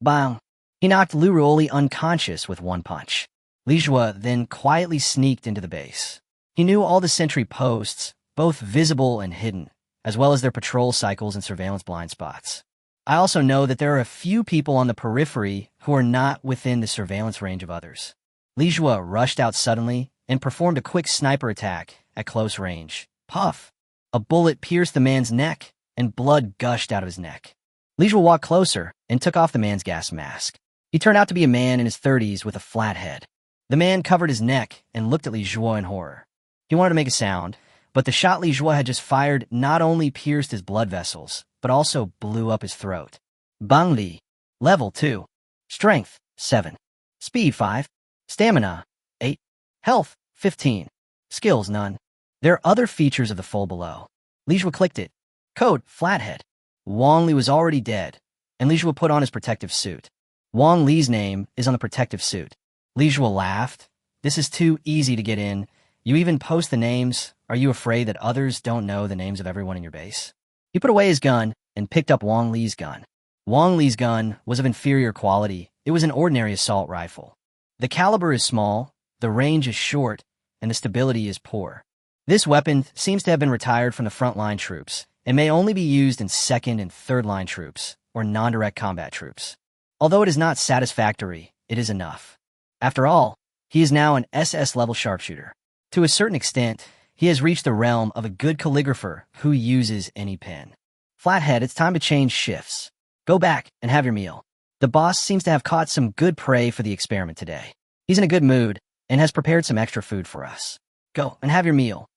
Bang! He knocked Lu Ruoli unconscious with one punch. Li Zhuo then quietly sneaked into the base. He knew all the sentry posts, both visible and hidden, as well as their patrol cycles and surveillance blind spots. I also know that there are a few people on the periphery who are not within the surveillance range of others. Li Zhuo rushed out suddenly and performed a quick sniper attack at close range. Puff! A bullet pierced the man's neck, and blood gushed out of his neck. Li Zhuo walked closer and took off the man's gas mask. He turned out to be a man in his 30s with a flat head. The man covered his neck and looked at Li Zhuo in horror. He wanted to make a sound, but the shot Li Zhuo had just fired not only pierced his blood vessels, but also blew up his throat. Bang Li. Level 2. Strength, 7. Speed, 5. Stamina, 8. Health, 15. Skills, none. There are other features of the fold below. Li Zhuo clicked it. Code, Flathead. Wang Li was already dead, and Li Zhuo put on his protective suit. Wang Li's name is on the protective suit. Li Zhuo laughed. "This is too easy to get in. You even post the names. Are you afraid that others don't know the names of everyone in your base?" He put away his gun and picked up Wang Li's gun. Wang Li's gun was of inferior quality. It was an ordinary assault rifle. The caliber is small, the range is short, and the stability is poor. This weapon seems to have been retired from the frontline troops and may only be used in second and third line troops or non-direct combat troops. Although it is not satisfactory, it is enough. After all, he is now an SS-level sharpshooter. To a certain extent, he has reached the realm of a good calligrapher who uses any pen. Flathead, it's time to change shifts. Go back and have your meal. The boss seems to have caught some good prey for the experiment today. He's in a good mood and has prepared some extra food for us. Go and have your meal.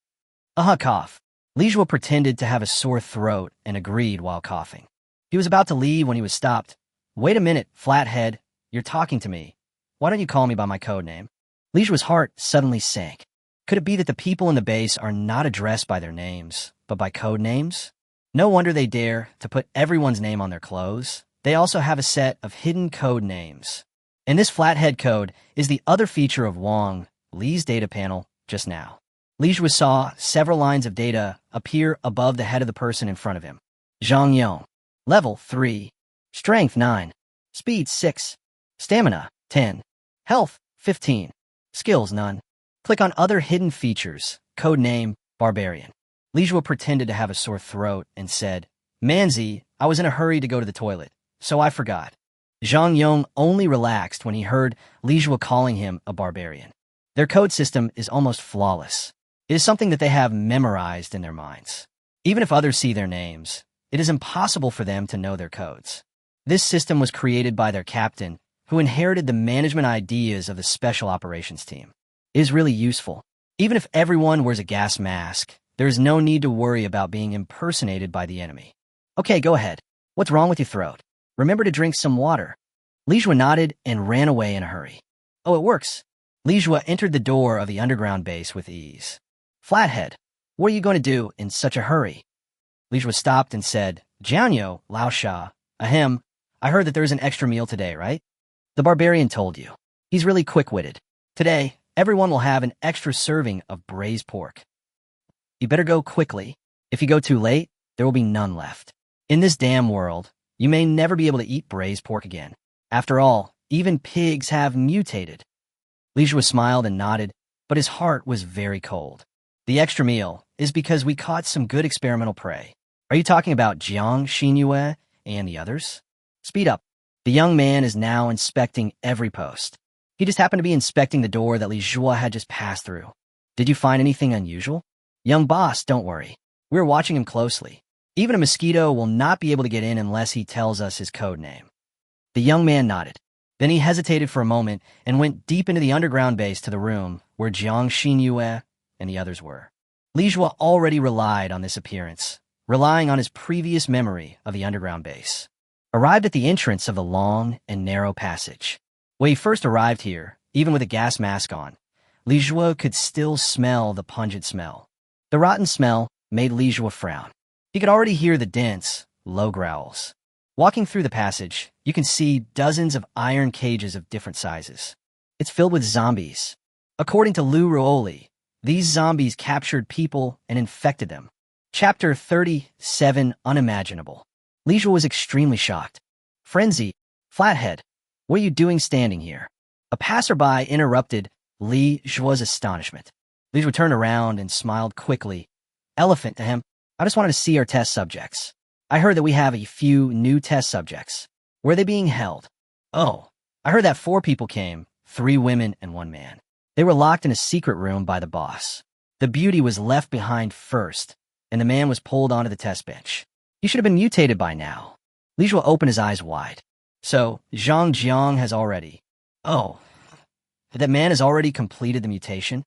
Cough. Li Zhuo pretended to have a sore throat and agreed while coughing. He was about to leave when he was stopped. "Wait a minute, Flathead. You're talking to me. Why don't you call me by my code name?" Li Zhuo's heart suddenly sank. Could it be that the people in the base are not addressed by their names, but by code names? No wonder they dare to put everyone's name on their clothes. They also have a set of hidden code names. And this Flathead code is the other feature of Wang Li's data panel just now. Li Zhuo saw several lines of data appear above the head of the person in front of him. Zhang Yong. Level 3. Strength, 9. Speed, 6. Stamina, 10. Health, 15. Skills, none. Click on Other Hidden Features. Code name, Barbarian. Li Zhuo pretended to have a sore throat and said, "Manzi, I was in a hurry to go to the toilet, so I forgot." Zhang Yong only relaxed when he heard Li Jue calling him a barbarian. Their code system is almost flawless. It is something that they have memorized in their minds. Even if others see their names, it is impossible for them to know their codes. This system was created by their captain, who inherited the management ideas of the Special Operations Team. It is really useful. Even if everyone wears a gas mask, there is no need to worry about being impersonated by the enemy. Okay, go ahead. What's wrong with your throat? Remember to drink some water. Li Jue nodded and ran away in a hurry. Oh, it works. Li Jue entered the door of the underground base with ease. Flathead, what are you going to do in such a hurry? Li Jue stopped and said, Jianyo, Lao Sha, ahem, I heard that there's an extra meal today, right? The barbarian told you. He's really quick-witted. Today, everyone will have an extra serving of braised pork. You better go quickly. If you go too late, there will be none left. In this damn world, you may never be able to eat braised pork again. After all, even pigs have mutated. Li Jue smiled and nodded, but his heart was very cold. The extra meal is because we caught some good experimental prey. Are you talking about Jiang Xinyue and the others? Speed up. The young man is now inspecting every post. He just happened to be inspecting the door that Li Jue had just passed through. Did you find anything unusual? Young boss, don't worry. We're watching him closely. Even a mosquito will not be able to get in unless he tells us his code name. The young man nodded. Then he hesitated for a moment and went deep into the underground base to the room where Jiang Xinyue and the others were. Li Jue already relied on this appearance, relying on his previous memory of the underground base. Arrived at the entrance of the long and narrow passage. When he first arrived here, even with a gas mask on, Li Jue could still smell the pungent smell. The rotten smell made Li Jue frown. He could already hear the dense, low growls. Walking through the passage, you can see dozens of iron cages of different sizes. It's filled with zombies. According to Lu Ruoli, these zombies captured people and infected them. Chapter 37, Unimaginable. Li Jue was extremely shocked. Frenzy, Flathead, what are you doing standing here? A passerby interrupted Li Jue's astonishment. Li Jue turned around and smiled quickly. Elephant to him. I just wanted to see our test subjects. I heard that we have a few new test subjects. Where are they being held? Oh, I heard that 4 people came, 3 women and 1 man. They were locked in a secret room by the boss. The beauty was left behind first, and the man was pulled onto the test bench. You should have been mutated by now. Li Jue opened his eyes wide. So, Zhang Jiang has already... Oh, that man has already completed the mutation?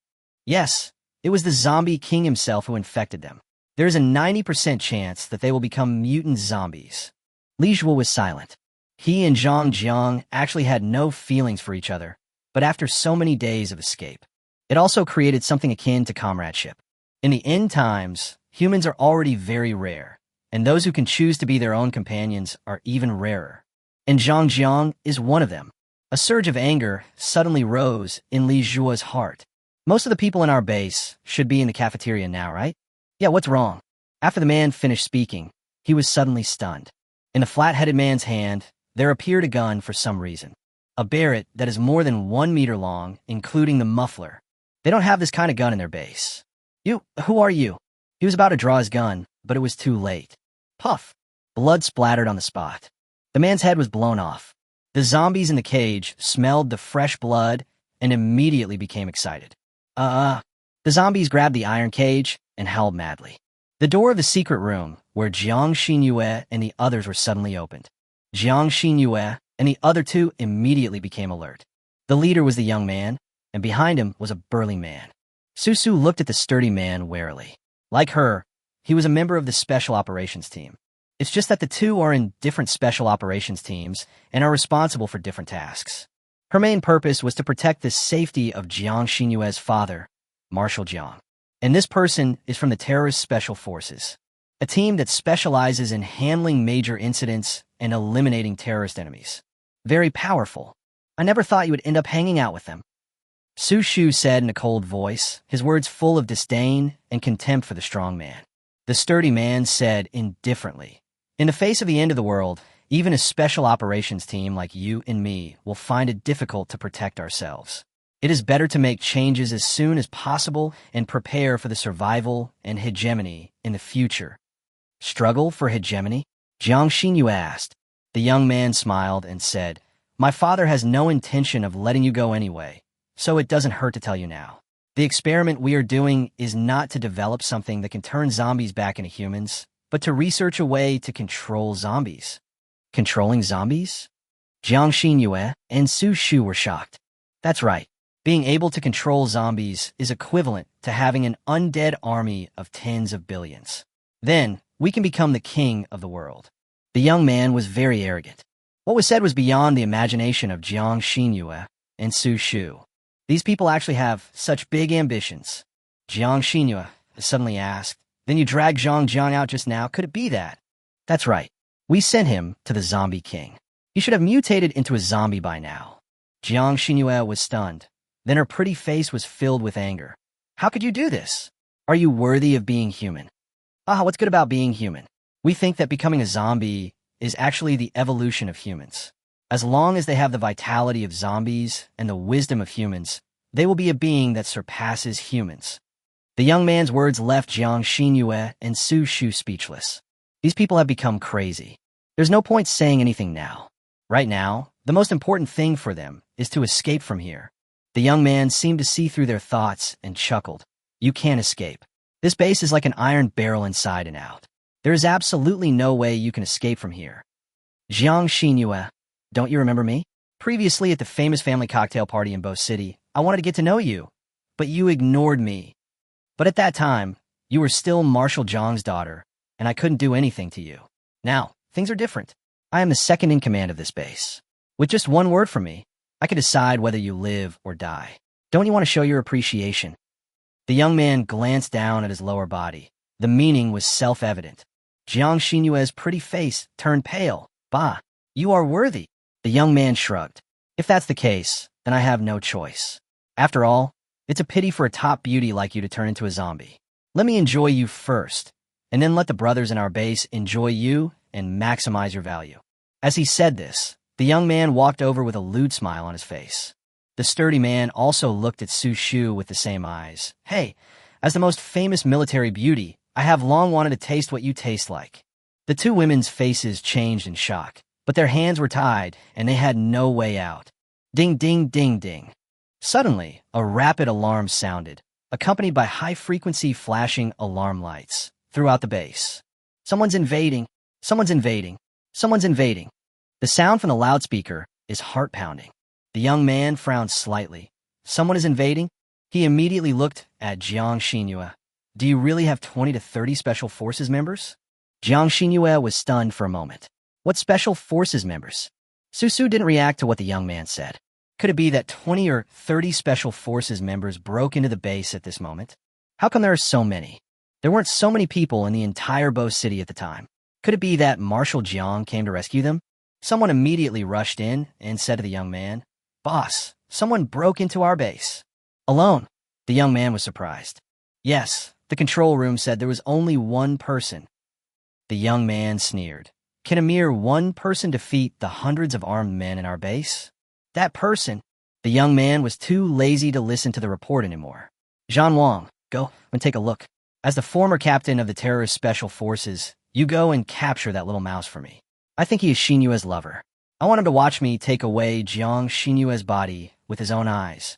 Yes, it was the zombie king himself who infected them. There is a 90% chance that they will become mutant zombies. Li Jue was silent. He and Zhang Jiang actually had no feelings for each other, but after so many days of escape, it also created something akin to comradeship. In the end times, humans are already very rare, and those who can choose to be their own companions are even rarer. And Zhang Jiang is one of them. A surge of anger suddenly rose in Li Jue's heart. Most of the people in our base should be in the cafeteria now, right? Yeah, what's wrong? After the man finished speaking, he was suddenly stunned. In the flat-headed man's hand, there appeared a gun for some reason. A Barrett that is more than 1 meter long, including the muffler. They don't have this kind of gun in their base. Who are you? He was about to draw his gun, but it was too late. Puff! Blood splattered on the spot. The man's head was blown off. The zombies in the cage smelled the fresh blood and immediately became excited. The zombies grabbed the iron cage and howled madly. The door of the secret room, where Jiang Xinyue and the others were suddenly opened. Jiang Xinyue and the other 2 immediately became alert. The leader was the young man, and behind him was a burly man. Susu looked at the sturdy man warily. Like her, he was a member of the Special Operations Team. It's just that the 2 are in different Special Operations Teams and are responsible for different tasks. Her main purpose was to protect the safety of Jiang Xinyue's father, Marshal Jiang. And this person is from the Terrorist Special Forces, a team that specializes in handling major incidents and eliminating terrorist enemies. Very powerful. I never thought you would end up hanging out with them. Su Shu said in a cold voice, his words full of disdain and contempt for the strong man. The sturdy man said indifferently, in the face of the end of the world, even a special operations team like you and me will find it difficult to protect ourselves. It is better to make changes as soon as possible and prepare for the survival and hegemony in the future. Struggle for hegemony? Jiang Xinyue asked. The young man smiled and said, My father has no intention of letting you go anyway, so it doesn't hurt to tell you now. The experiment we are doing is not to develop something that can turn zombies back into humans, but to research a way to control zombies. Controlling zombies? Jiang Xinyue and Su Shu were shocked. That's right. Being able to control zombies is equivalent to having an undead army of tens of billions. Then, we can become the king of the world. The young man was very arrogant. What was said was beyond the imagination of Jiang Xinyue and Su Shu. These people actually have such big ambitions. Jiang Xinyue suddenly asked, "Then you dragged Zhang Jiang out just now? Could it be that?" "That's right. We sent him to the zombie king. He should have mutated into a zombie by now." Jiang Xinyue was stunned. Then her pretty face was filled with anger. "How could you do this? Are you worthy of being human?" What's good about being human? We think that becoming a zombie is actually the evolution of humans. As long as they have the vitality of zombies and the wisdom of humans, they will be a being that surpasses humans. The young man's words left Jiang Xinyue and Su Shu speechless. These people have become crazy. There's no point saying anything now. Right now, the most important thing for them is to escape from here. The young man seemed to see through their thoughts and chuckled. "You can't escape. This base is like an iron barrel inside and out. There is absolutely no way you can escape from here." Jiang Xinyue, don't you remember me? Previously at the famous family cocktail party in Bo City, I wanted to get to know you, but you ignored me. But at that time, you were still Marshal Zhang's daughter, and I couldn't do anything to you. Now, things are different. I am the second in command of this base. With just one word from me, I can decide whether you live or die. Don't you want to show your appreciation? The young man glanced down at his lower body. The meaning was self-evident. Jiang Xinyue's pretty face turned pale. "Bah, you are worthy." The young man shrugged. "If that's the case, then I have no choice. After all, it's a pity for a top beauty like you to turn into a zombie. Let me enjoy you first, and then let the brothers in our base enjoy you and maximize your value." As he said this, the young man walked over with a lewd smile on his face. The sturdy man also looked at Su Shu with the same eyes. "Hey, as the most famous military beauty, I have long wanted to taste what you taste like." The two women's faces changed in shock, but their hands were tied, and they had no way out. Ding, ding, ding, ding. Suddenly, a rapid alarm sounded, accompanied by high-frequency flashing alarm lights throughout the base. "Someone's invading! Someone's invading! Someone's invading!" The sound from the loudspeaker is heart-pounding. The young man frowned slightly. "Someone is invading?" He immediately looked at Jiang Xinyue. "Do you really have 20 to 30 Special Forces members?" Jiang Xinyue was stunned for a moment. "What Special Forces members?" Su Su didn't react to what the young man said. Could it be that 20 or 30 Special Forces members broke into the base at this moment? How come there are so many? There weren't so many people in the entire Bo City at the time. Could it be that Marshal Jiang came to rescue them? Someone immediately rushed in and said to the young man, "Boss, someone broke into our base." "Alone?" The young man was surprised. "Yes, the control room said there was only one person." The young man sneered. "Can a mere one person defeat the hundreds of armed men in our base?" "That person." The young man was too lazy to listen to the report anymore. "Zhan Wang, go and take a look. As the former captain of the terrorist special forces, you go and capture that little mouse for me. I think he is Xinyue's lover. I want him to watch me take away Jiang Xinyue's body with his own eyes."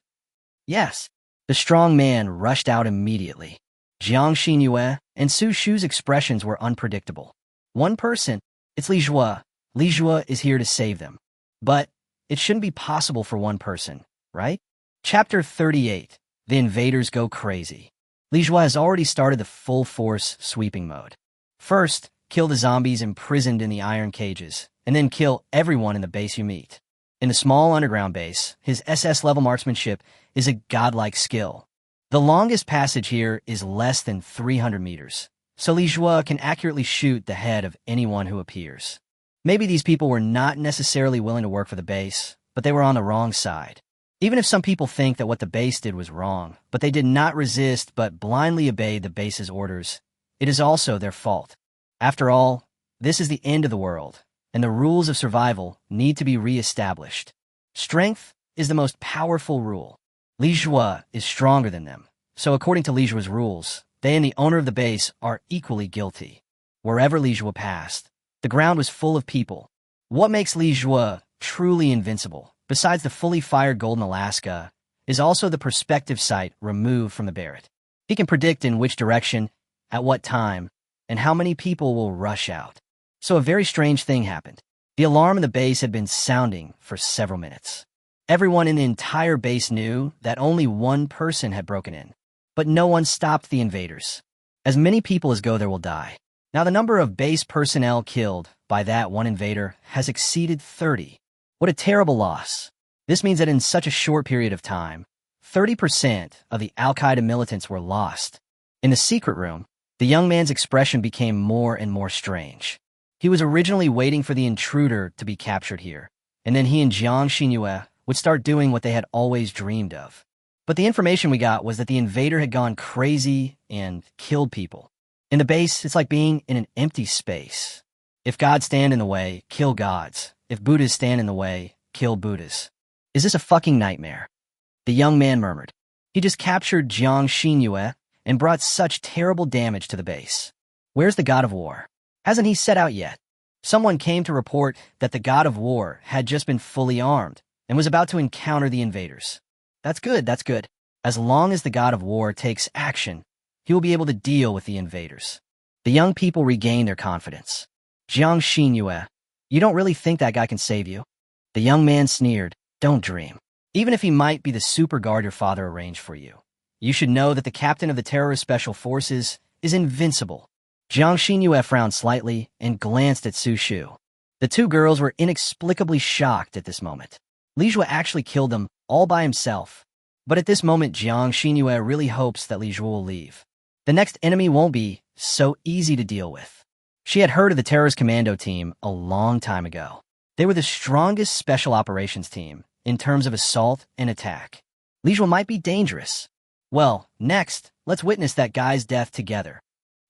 "Yes." The strong man rushed out immediately. Jiang Xinyue and Su Shu's expressions were unpredictable. One person, it's Li Zhua. Li Zhua is here to save them. But it shouldn't be possible for one person, right? Chapter 38, The Invaders Go Crazy. Li Zhua has already started the full-force sweeping mode. First, kill the zombies imprisoned in the iron cages, and then kill everyone in the base you meet. In the small underground base, his SS-level marksmanship is a godlike skill. The longest passage here is less than 300 meters, so Li Zhua can accurately shoot the head of anyone who appears. Maybe these people were not necessarily willing to work for the base, but they were on the wrong side. Even if some people think that what the base did was wrong, but they did not resist but blindly obeyed the base's orders, it is also their fault. After all, this is the end of the world, and the rules of survival need to be re-established. Strength is the most powerful rule. Li Zhua is stronger than them, so according to Li Zhua's rules, they and the owner of the base are equally guilty. Wherever Li Zhua passed, the ground was full of people. What makes Li Zhua truly invincible, besides the fully fired Golden Alaska, is also the perspective sight removed from the Barrett. He can predict in which direction, at what time, and how many people will rush out. So a very strange thing happened. The alarm in the base had been sounding for several minutes. Everyone in the entire base knew that only one person had broken in, but no one stopped the invaders. As many people as go there will die. Now the number of base personnel killed by that one invader has exceeded 30. What a terrible loss. This means that in such a short period of time, 30% of the Al-Qaeda militants were lost. In the secret room, the young man's expression became more and more strange. He was originally waiting for the intruder to be captured here, and then he and Jiang Xinyue would start doing what they had always dreamed of. But the information we got was that the invader had gone crazy and killed people. In the base, it's like being in an empty space. If gods stand in the way, kill gods. If Buddhas stand in the way, kill Buddhas. Is this a fucking nightmare? The young man murmured. He just captured Jiang Xinyue and brought such terrible damage to the base. Where's the god of war? Hasn't he set out yet? Someone came to report that the god of war had just been fully armed and was about to encounter the invaders. That's good, that's good. As long as the god of war takes action, he will be able to deal with the invaders. The young people regained their confidence. Jiang Xinyue, you don't really think that guy can save you? The young man sneered. Don't dream. Even if he might be the super guard your father arranged for you, you should know that the captain of the terrorist special forces is invincible. Jiang Xinyue frowned slightly and glanced at Su Shu. The two girls were inexplicably shocked at this moment. Li Zhuo actually killed them all by himself. But at this moment, Jiang Xinyue really hopes that Li Zhuo will leave. The next enemy won't be so easy to deal with. She had heard of the terrorist commando team a long time ago. They were the strongest special operations team in terms of assault and attack. Li Zhuo might be dangerous. Well, next, let's witness that guy's death together.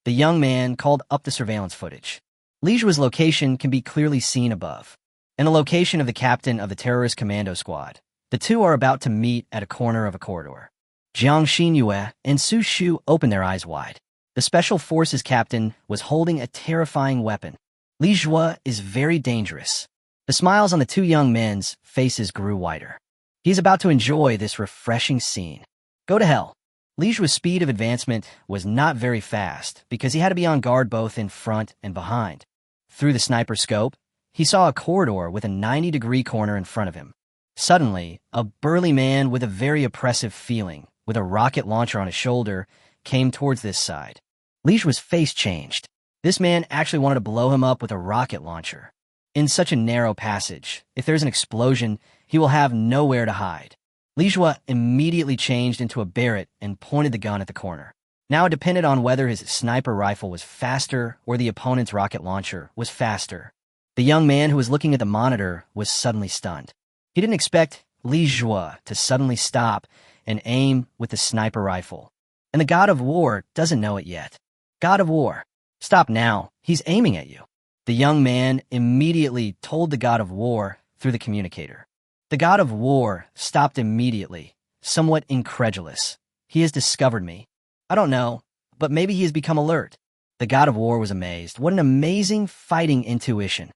The young man called up the surveillance footage. Li Zhuo's location can be clearly seen above, and the location of the captain of the terrorist commando squad. The two are about to meet at a corner of a corridor. Jiang Xinyue and Su Shu opened their eyes wide. The special forces captain was holding a terrifying weapon. Li Zhuo is very dangerous. The smiles on the two young men's faces grew wider. He's about to enjoy this refreshing scene. Go to hell. Li Zhuo's speed of advancement was not very fast because he had to be on guard both in front and behind. Through the sniper scope, he saw a corridor with a 90-degree corner in front of him. Suddenly, a burly man with a very oppressive feeling, with a rocket launcher on his shoulder, came towards this side. Li Zhuo's face changed. This man actually wanted to blow him up with a rocket launcher. In such a narrow passage, if there's an explosion, he will have nowhere to hide. Li Zhuo immediately changed into a Barrett and pointed the gun at the corner. Now it depended on whether his sniper rifle was faster or the opponent's rocket launcher was faster. The young man who was looking at the monitor was suddenly stunned. He didn't expect Li Zhuo to suddenly stop and aim with the sniper rifle. And the god of war doesn't know it yet. God of war, stop now. He's aiming at you. The young man immediately told the god of war through the communicator. The god of war stopped immediately, somewhat incredulous. He has discovered me. I don't know, but maybe he has become alert. The god of war was amazed. What an amazing fighting intuition.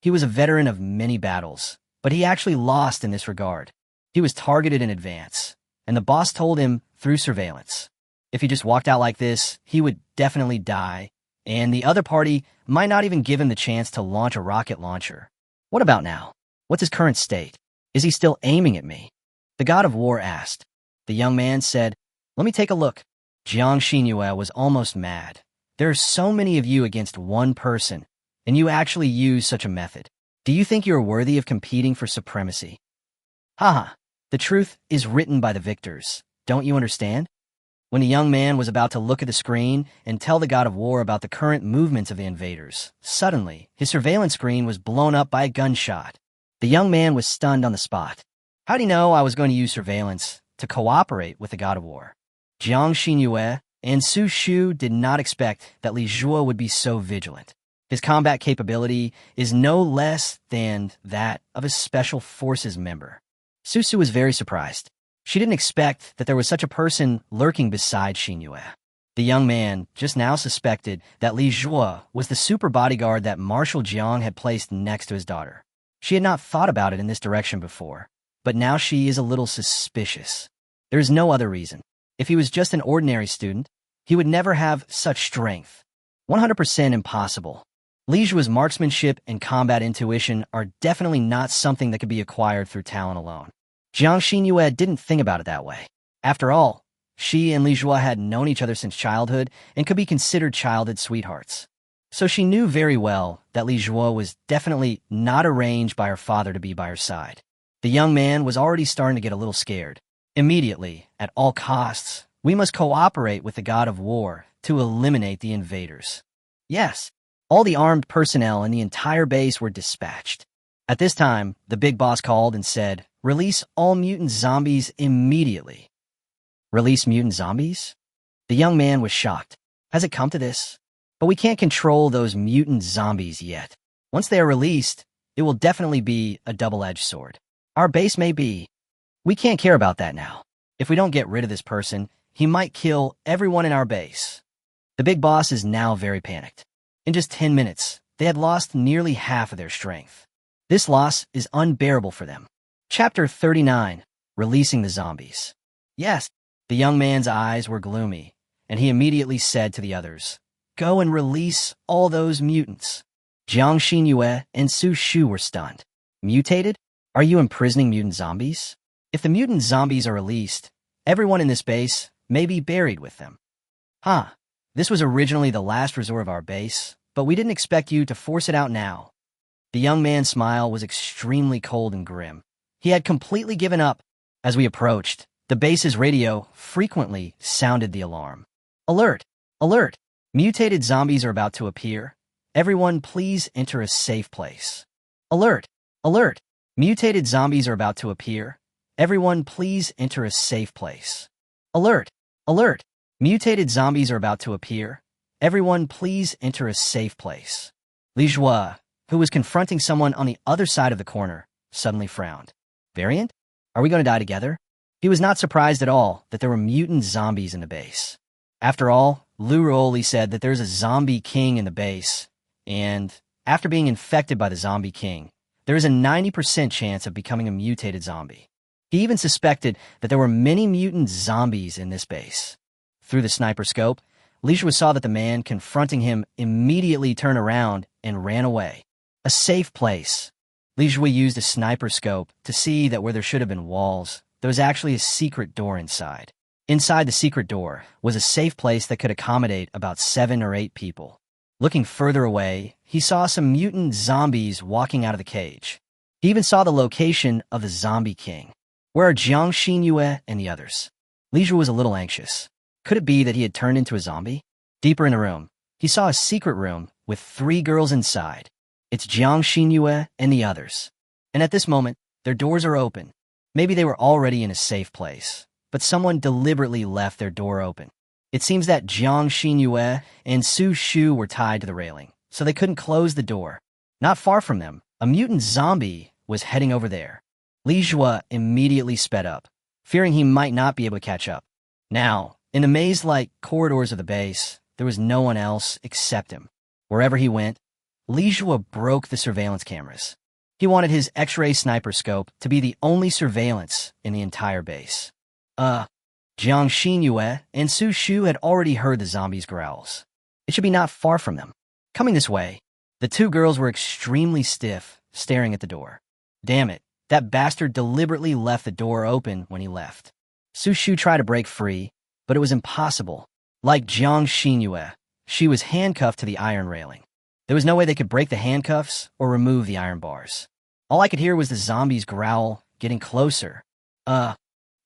He was a veteran of many battles, but he actually lost in this regard. He was targeted in advance, and the boss told him through surveillance. If he just walked out like this, he would definitely die, and the other party might not even give him the chance to launch a rocket launcher. What about now? What's his current state? Is he still aiming at me? The god of war asked. The young man said, "Let me take a look." Jiang Xinyue was almost mad. There are so many of you against one person, and you actually use such a method. Do you think you are worthy of competing for supremacy? Haha, the truth is written by the victors. Don't you understand? When the young man was about to look at the screen and tell the god of war about the current movements of the invaders, suddenly, his surveillance screen was blown up by a gunshot. The young man was stunned on the spot. How'd he know I was going to use surveillance to cooperate with the god of war? Jiang Xinyue and Su Shu did not expect that Li Zhuo would be so vigilant. His combat capability is no less than that of a special forces member. Su Shu was very surprised. She didn't expect that there was such a person lurking beside Xinyue. The young man just now suspected that Li Zhuo was the super bodyguard that Marshal Jiang had placed next to his daughter. She had not thought about it in this direction before, but now she is a little suspicious. There is no other reason. If he was just an ordinary student, he would never have such strength. 100% impossible. Li Jue's marksmanship and combat intuition are definitely not something that could be acquired through talent alone. Jiang Xinyue didn't think about it that way. After all, she and Li Jue had known each other since childhood and could be considered childhood sweethearts. So she knew very well that Li Jue was definitely not arranged by her father to be by her side. The young man was already starting to get a little scared. Immediately, at all costs, we must cooperate with the god of war to eliminate the invaders. Yes, all the armed personnel in the entire base were dispatched. At this time, the big boss called and said, "Release all mutant zombies immediately." Release mutant zombies? The young man was shocked. Has it come to this? But we can't control those mutant zombies yet. Once they are released, it will definitely be a double-edged sword. Our base may be. We can't care about that now. If we don't get rid of this person, he might kill everyone in our base. The big boss is now very panicked. In just 10 minutes, they had lost nearly half of their strength. This loss is unbearable for them. Chapter 39, Releasing the Zombies. Yes, the young man's eyes were gloomy, and he immediately said to the others, "Go and release all those mutants." Jiang Xinyue and Su Shu were stunned. Mutated? Are you imprisoning mutant zombies? If the mutant zombies are released, everyone in this base may be buried with them. This was originally the last resort of our base, but we didn't expect you to force it out now. The young man's smile was extremely cold and grim. He had completely given up. As we approached, the base's radio frequently sounded the alarm. Alert! Alert! Mutated zombies are about to appear. Everyone please enter a safe place. Alert! Alert! Mutated zombies are about to appear. Everyone please enter a safe place. Alert! Alert! Mutated zombies are about to appear. Everyone please enter a safe place. Li Jue, who was confronting someone on the other side of the corner, suddenly frowned. Variant? Are we going to die together? He was not surprised at all that there were mutant zombies in the base. After all, Lu Ruoli said that there's a zombie king in the base, and after being infected by the zombie king, there is a 90% chance of becoming a mutated zombie. He even suspected that there were many mutant zombies in this base. Through the sniper scope, Li Jue saw that the man confronting him immediately turned around and ran away. A safe place. Li Jue used a sniper scope to see that where there should have been walls, there was actually a secret door inside. Inside the secret door was a safe place that could accommodate about 7 or 8 people. Looking further away, he saw some mutant zombies walking out of the cage. He even saw the location of the zombie king. Where are Jiang Xinyue and the others? Li Jue was a little anxious. Could it be that he had turned into a zombie? Deeper in the room, he saw a secret room with 3 girls inside. It's Jiang Xinyue and the others. And at this moment, their doors are open. Maybe they were already in a safe place, but someone deliberately left their door open. It seems that Jiang Xinyue and Su Shu were tied to the railing, so they couldn't close the door. Not far from them, a mutant zombie was heading over there. Li Jue immediately sped up, fearing he might not be able to catch up. Now, in the maze-like corridors of the base, there was no one else except him. Wherever he went, Li Jue broke the surveillance cameras. He wanted his X-ray sniper scope to be the only surveillance in the entire base. Jiang Xinyue and Su Shu had already heard the zombies' growls. It should be not far from them. Coming this way, the 2 girls were extremely stiff, staring at the door. Damn it, that bastard deliberately left the door open when he left. Su Shu tried to break free, but it was impossible. Like Jiang Xinyue, she was handcuffed to the iron railing. There was no way they could break the handcuffs or remove the iron bars. All I could hear was the zombies growl, getting closer.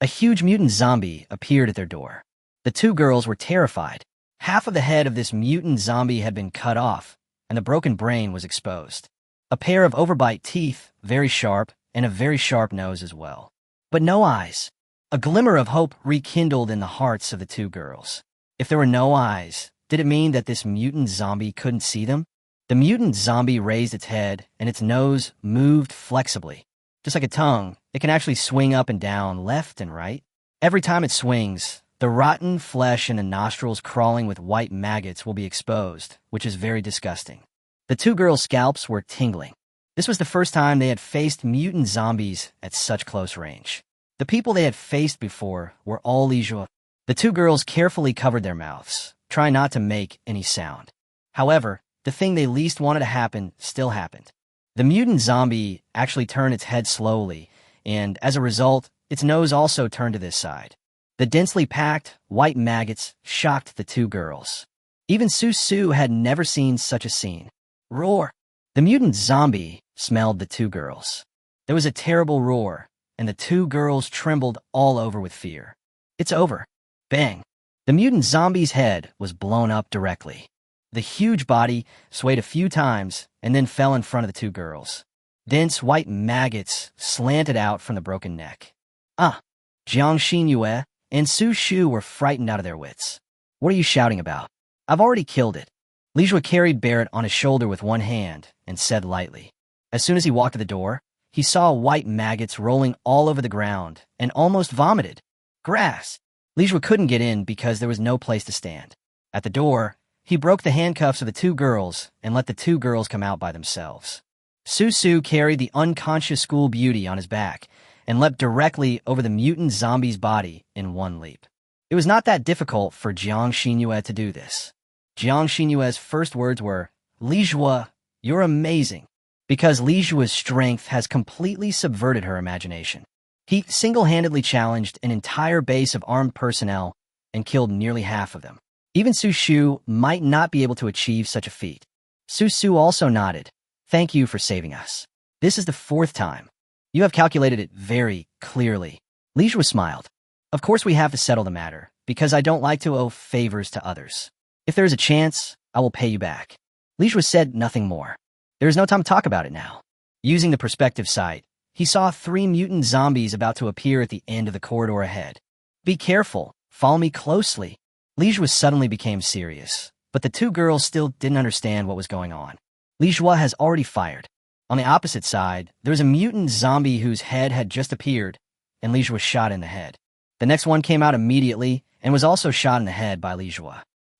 A huge mutant zombie appeared at their door. The 2 girls were terrified. Half of the head of this mutant zombie had been cut off, and the broken brain was exposed. A pair of overbite teeth, very sharp, and a very sharp nose as well. But no eyes. A glimmer of hope rekindled in the hearts of the 2 girls. If there were no eyes, did it mean that this mutant zombie couldn't see them? The mutant zombie raised its head, and its nose moved flexibly. Just like a tongue, it can actually swing up and down, left and right. Every time it swings, the rotten flesh in the nostrils crawling with white maggots will be exposed, which is very disgusting. The 2 girls' scalps were tingling. This was the first time they had faced mutant zombies at such close range. The people they had faced before were all Li Jue. The two girls carefully covered their mouths, trying not to make any sound. However, the thing they least wanted to happen still happened. The mutant zombie actually turned its head slowly, and as a result, its nose also turned to this side. The densely packed, white maggots shocked the two girls. Even Su had never seen such a scene. Roar! The mutant zombie smelled the two girls. There was a terrible roar, and the two girls trembled all over with fear. It's over. Bang! The mutant zombie's head was blown up directly. The huge body swayed a few times and then fell in front of the two girls. Dense white maggots slanted out from the broken neck. Jiang Xinyue and Su Shu were frightened out of their wits. What are you shouting about? I've already killed it. Li Jue carried Barrett on his shoulder with one hand and said lightly. As soon as he walked to the door, he saw white maggots rolling all over the ground and almost vomited. Grass! Li Jue couldn't get in because there was no place to stand. At the door, he broke the handcuffs of the two girls and let the two girls come out by themselves. Su carried the unconscious school beauty on his back and leapt directly over the mutant zombie's body in one leap. It was not that difficult for Jiang Xinyue to do this. Jiang Xinyue's first words were, Li Jue, you're amazing, because Li Jue's strength has completely subverted her imagination. He single-handedly challenged an entire base of armed personnel and killed nearly half of them. Even Su Shu might not be able to achieve such a feat. Su also nodded. Thank you for saving us. This is the fourth time. You have calculated it very clearly. Li Jue smiled. Of course we have to settle the matter, because I don't like to owe favors to others. If there is a chance, I will pay you back. Li Jue said nothing more. There is no time to talk about it now. Using the perspective sight, he saw 3 mutant zombies about to appear at the end of the corridor ahead. Be careful. Follow me closely. Li Jue suddenly became serious, but the two girls still didn't understand what was going on. Li Jue has already fired. On the opposite side, there was a mutant zombie whose head had just appeared, and Li Jue was shot in the head. The next one came out immediately and was also shot in the head by Li Jue.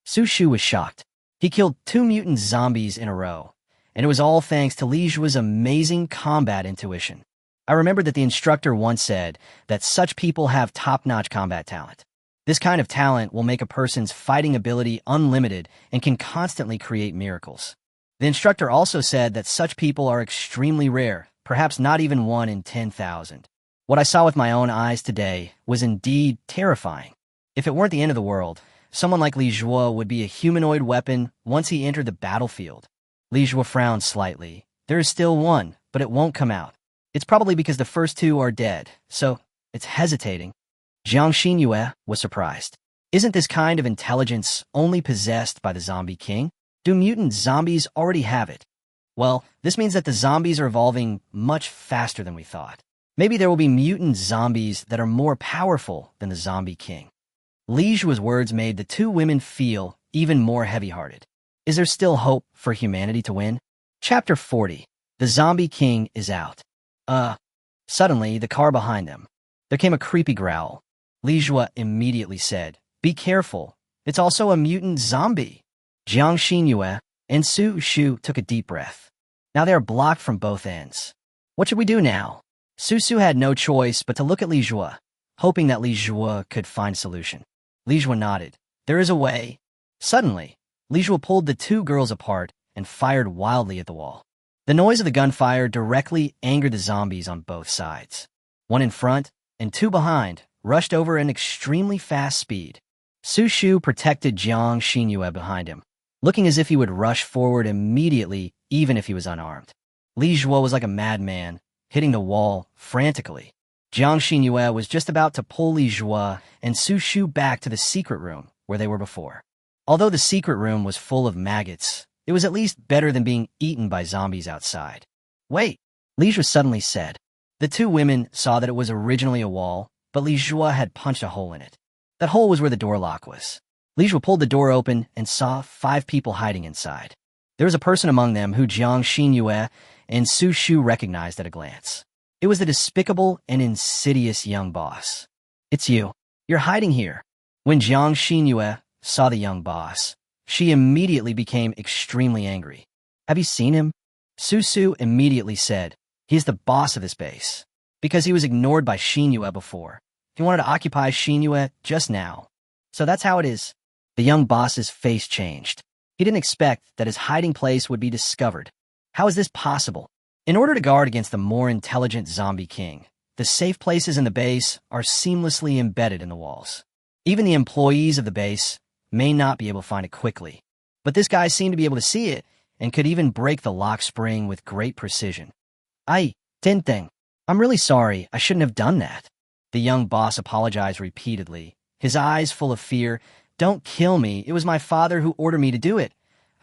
Su Shu was shocked. He killed 2 mutant zombies in a row, and it was all thanks to Li Jue's amazing combat intuition. I remembered that the instructor once said that such people have top-notch combat talent. This kind of talent will make a person's fighting ability unlimited and can constantly create miracles. The instructor also said that such people are extremely rare, perhaps not even 1 in 10,000. What I saw with my own eyes today was indeed terrifying. If it weren't the end of the world, someone like Li Jue would be a humanoid weapon once he entered the battlefield. Li Jue frowned slightly. There is still one, but it won't come out. It's probably because the first 2 are dead, so it's hesitating. Jiang Xinyue was surprised. Isn't this kind of intelligence only possessed by the Zombie King? Do mutant zombies already have it? Well, this means that the zombies are evolving much faster than we thought. Maybe there will be mutant zombies that are more powerful than the Zombie King. Li Jue's words made the 2 women feel even more heavy-hearted. Is there still hope for humanity to win? Chapter 40. The Zombie King is out. Suddenly, the car behind them. There came a creepy growl. Li Jue immediately said, Be careful. It's also a mutant zombie. Jiang Xinyue and Su Shu took a deep breath. Now they are blocked from both ends. What should we do now? Su had no choice but to look at Li Jue, hoping that Li Jue could find a solution. Li Jue nodded. There is a way. Suddenly, Li Jue pulled the 2 girls apart and fired wildly at the wall. The noise of the gunfire directly angered the zombies on both sides. 1 in front and 2 behind rushed over at an extremely fast speed. Su Shu protected Jiang Xinyue behind him, looking as if he would rush forward immediately even if he was unarmed. Li Jue was like a madman, hitting the wall frantically. Jiang Xinyue was just about to pull Li Jue and Su Shu back to the secret room where they were before. Although the secret room was full of maggots, it was at least better than being eaten by zombies outside. Wait, Li Jue suddenly said. The 2 women saw that it was originally a wall, but Li Jue had punched a hole in it. That hole was where the door lock was. Li Jue pulled the door open and saw 5 people hiding inside. There was a person among them who Jiang Xinyue and Su Shu recognized at a glance. It was the despicable and insidious young boss. It's you. You're hiding here. When Jiang Xinyue saw the young boss, she immediately became extremely angry. Have you seen him? Susu immediately said, "He's the boss of this base." Because he was ignored by Shinyue before. He wanted to occupy Shinyue just now. So that's how it is. The young boss's face changed. He didn't expect that his hiding place would be discovered. How is this possible? In order to guard against the more intelligent zombie king, the safe places in the base are seamlessly embedded in the walls. Even the employees of the base may not be able to find it quickly. But this guy seemed to be able to see it and could even break the lock spring with great precision. "Ai, Tinteng, I'm really sorry. I shouldn't have done that." The young boss apologized repeatedly, his eyes full of fear. "Don't kill me. It was my father who ordered me to do it.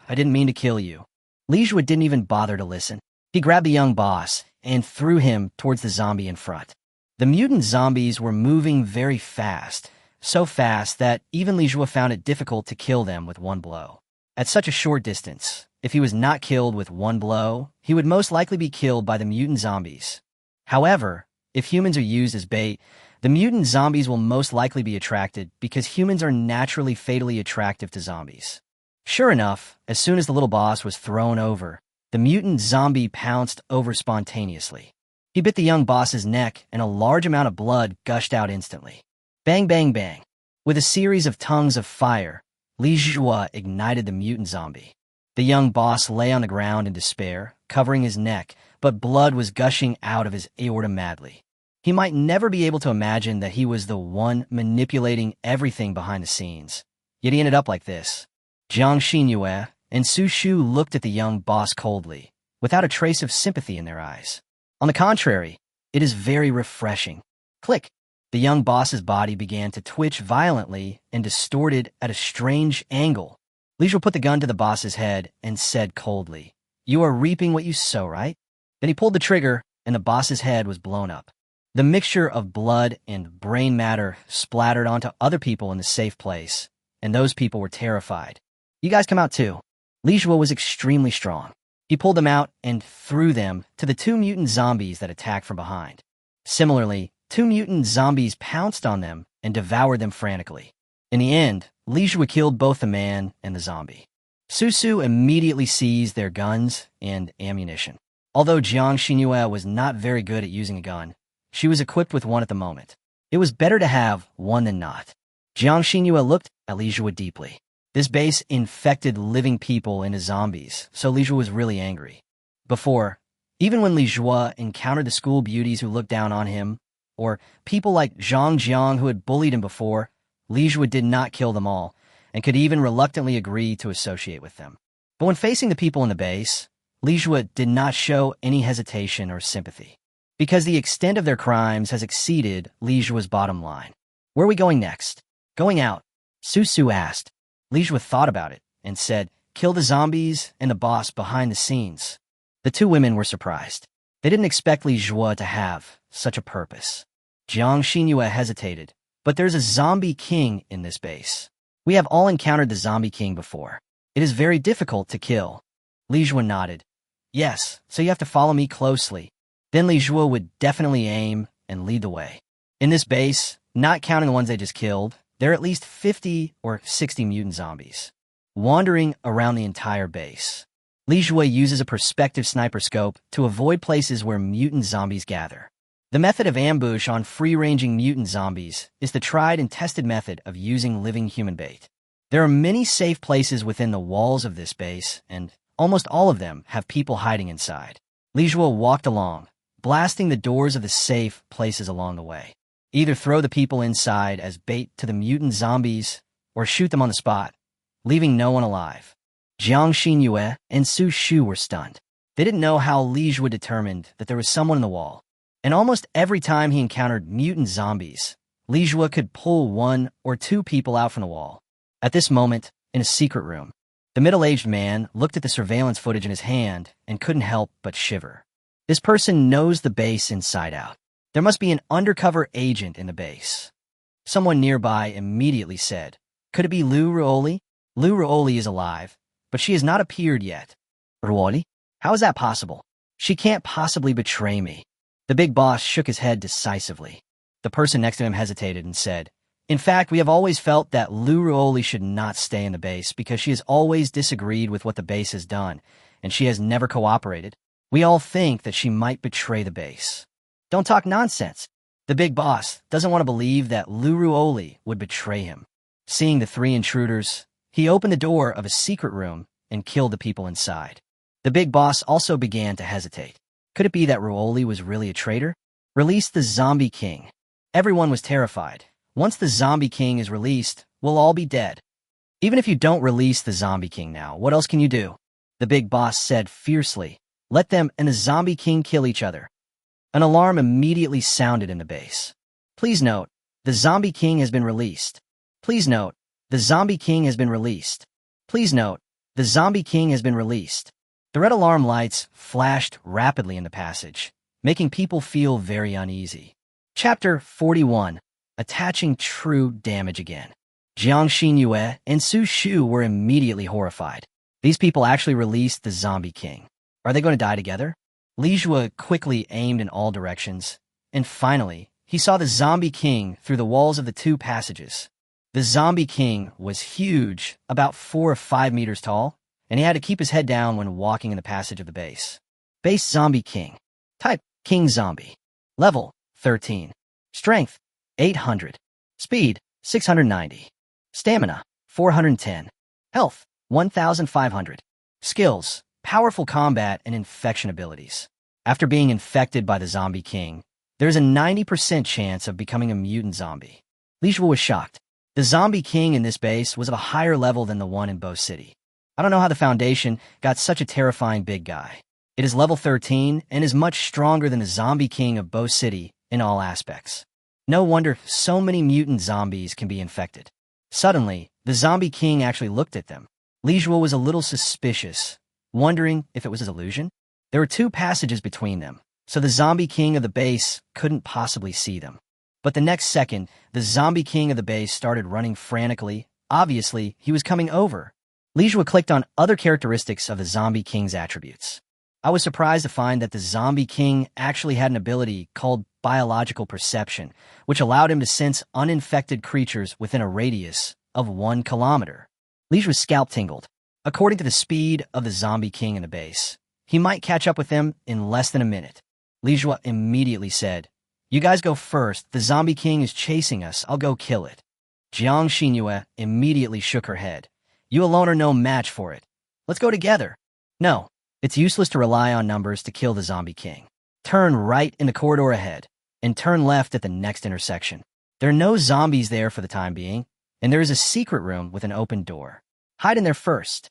I didn't mean to kill you." Lijua didn't even bother to listen. He grabbed the young boss and threw him towards the zombie in front. The mutant zombies were moving very fast, so fast that even Lijua found it difficult to kill them with one blow. At such a short distance, if he was not killed with one blow, he would most likely be killed by the mutant zombies. However, if humans are used as bait, the mutant zombies will most likely be attracted because humans are naturally fatally attractive to zombies. Sure enough, as soon as the little boss was thrown over, the mutant zombie pounced over spontaneously. He bit the young boss's neck and a large amount of blood gushed out instantly. Bang, bang, bang. With a series of tongues of fire, Li Zhua ignited the mutant zombie. The young boss lay on the ground in despair, covering his neck, but blood was gushing out of his aorta madly. He might never be able to imagine that he was the one manipulating everything behind the scenes. Yet he ended up like this. Jiang Xinyue and Su Shu looked at the young boss coldly, without a trace of sympathy in their eyes. On the contrary, it is very refreshing. Click! The young boss's body began to twitch violently and distorted at a strange angle. Li Zhua put the gun to the boss's head and said coldly, "You are reaping what you sow, right?" Then he pulled the trigger, and the boss's head was blown up. The mixture of blood and brain matter splattered onto other people in the safe place, and those people were terrified. "You guys come out too." Li Zhua was extremely strong. He pulled them out and threw them to the two mutant zombies that attacked from behind. Similarly, two mutant zombies pounced on them and devoured them frantically. In the end, Li Zhua killed both the man and the zombie. Susu immediately seized their guns and ammunition. Although Jiang Xinyue was not very good at using a gun, she was equipped with one at the moment. It was better to have one than not. Jiang Xinyue looked at Li Zhua deeply. This base infected living people into zombies, so Li Zhua was really angry. Before, even when Li Zhua encountered the school beauties who looked down on him, or people like Zhang Jiang who had bullied him before, Li Zhua did not kill them all, and could even reluctantly agree to associate with them. But when facing the people in the base, Li Zhua did not show any hesitation or sympathy, because the extent of their crimes has exceeded Li Zhua's bottom line. "Where are we going next?" "Going out," Susu asked. Li Zhua thought about it and said, "Kill the zombies and the boss behind the scenes." The two women were surprised. They didn't expect Li Zhua to have such a purpose. Jiang Xinyue hesitated, "But there's a zombie king in this base. We have all encountered the zombie king before. It is very difficult to kill." Li Zhua nodded. "Yes, so you have to follow me closely." Then Li Zhua would definitely aim and lead the way. In this base, not counting the ones they just killed, there are at least 50 or 60 mutant zombies, wandering around the entire base. Li Zhua uses a perspective sniper scope to avoid places where mutant zombies gather. The method of ambush on free-ranging mutant zombies is the tried and tested method of using living human bait. There are many safe places within the walls of this base, and almost all of them have people hiding inside. Li Zhua walked along, blasting the doors of the safe places along the way. Either throw the people inside as bait to the mutant zombies, or shoot them on the spot, leaving no one alive. Jiang Xinyue and Su Shu were stunned. They didn't know how Li Zhua determined that there was someone in the wall. And almost every time he encountered mutant zombies, Li Zhua could pull one or two people out from the wall. At this moment, in a secret room, the middle-aged man looked at the surveillance footage in his hand and couldn't help but shiver. This person knows the base inside out. There must be an undercover agent in the base. Someone nearby immediately said, "Could it be Lu Ruoli?" Lu Ruoli is alive, but she has not appeared yet. "Ruoli? How is that possible? She can't possibly betray me." The big boss shook his head decisively. The person next to him hesitated and said, "In fact, we have always felt that Lu Ruoli should not stay in the base because she has always disagreed with what the base has done, and she has never cooperated. We all think that she might betray the base. Don't talk nonsense. The big boss doesn't want to believe that Luruoli would betray him. Seeing the three intruders, he opened the door of a secret room and killed the people inside. The big boss also began to hesitate. Could it be that Ruoli was really a traitor? Release the Zombie King. Everyone was terrified. Once the Zombie King is released, we'll all be dead. Even if you don't release the Zombie King now, what else can you do? The big boss said fiercely. Let them and the Zombie King kill each other. An alarm immediately sounded in the base. Please note, the Zombie King has been released. Please note, the Zombie King has been released. Please note, the Zombie King has been released. The red alarm lights flashed rapidly in the passage, making people feel very uneasy. Chapter 41. Attaching true damage again. Jiang Xinyue and Su Shu were immediately horrified. These people actually released the Zombie King. Are they going to die together? Li Jue quickly aimed in all directions, and finally, he saw the Zombie King through the walls of the two passages. The Zombie King was huge, about 4 or 5 meters tall, and he had to keep his head down when walking in the passage of the base. Base Zombie King. Type, King Zombie. Level, 13. Strength, 800. Speed, 690. Stamina, 410. Health, 1,500. Skills, powerful combat and infection abilities. After being infected by the Zombie King, there's a 90% chance of becoming a mutant zombie. Li Jue was shocked. The Zombie King in this base was of a higher level than the one in Bo City. I don't know how the Foundation got such a terrifying big guy. It is level 13 and is much stronger than the Zombie King of Bo City in all aspects. No wonder so many mutant zombies can be infected. Suddenly, the Zombie King actually looked at them. Li Jue was a little suspicious, wondering if it was his illusion. There were 2 passages between them, so the Zombie King of the base couldn't possibly see them. But the next second, the Zombie King of the base started running frantically. Obviously, he was coming over. Li Jue clicked on other characteristics of the Zombie King's attributes. I was surprised to find that the Zombie King actually had an ability called biological perception, which allowed him to sense uninfected creatures within a radius of 1 kilometer. Li Jue's scalp tingled. According to the speed of the Zombie King in the base, he might catch up with them in less than a minute. Li Jue immediately said, "You guys go first. The Zombie King is chasing us. I'll go kill it." Jiang Xinyue immediately shook her head. "You alone are no match for it. Let's go together." "No, it's useless to rely on numbers to kill the Zombie King. Turn right in the corridor ahead, and turn left at the next intersection. There are no zombies there for the time being, and there is a secret room with an open door. Hide in there first."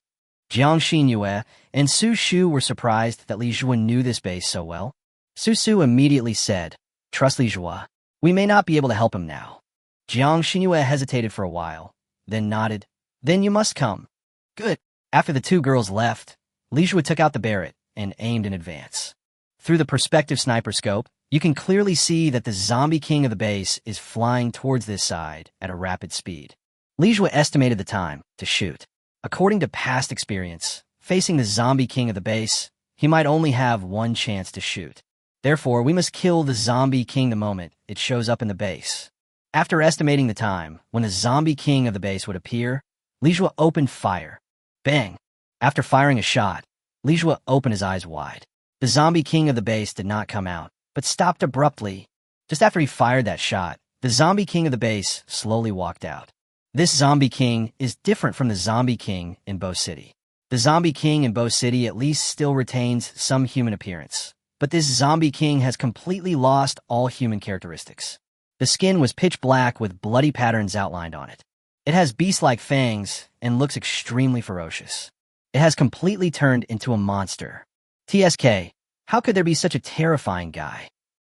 Jiang Xinyue and Su Shu were surprised that Li Jue knew this base so well. Su Su immediately said, "Trust Li Jue. We may not be able to help him now." Jiang Xinyue hesitated for a while, then nodded. "Then you must come." "Good." After the 2 girls left, Li Jue took out the Barrett and aimed in advance. Through the perspective sniper scope, you can clearly see that the Zombie King of the base is flying towards this side at a rapid speed. Li Jue estimated the time to shoot. According to past experience, facing the Zombie King of the base, he might only have 1 chance to shoot. Therefore, we must kill the Zombie King the moment it shows up in the base. After estimating the time when the Zombie King of the base would appear, Li Jue opened fire. Bang! After firing a shot, Li Jue opened his eyes wide. The Zombie King of the base did not come out, but stopped abruptly. Just after he fired that shot, the Zombie King of the base slowly walked out. This Zombie King is different from the Zombie King in Bo City. The Zombie King in Bo City at least still retains some human appearance, but this Zombie King has completely lost all human characteristics. The skin was pitch black with bloody patterns outlined on it. It has beast-like fangs and looks extremely ferocious. It has completely turned into a monster. TSK, how could there be such a terrifying guy?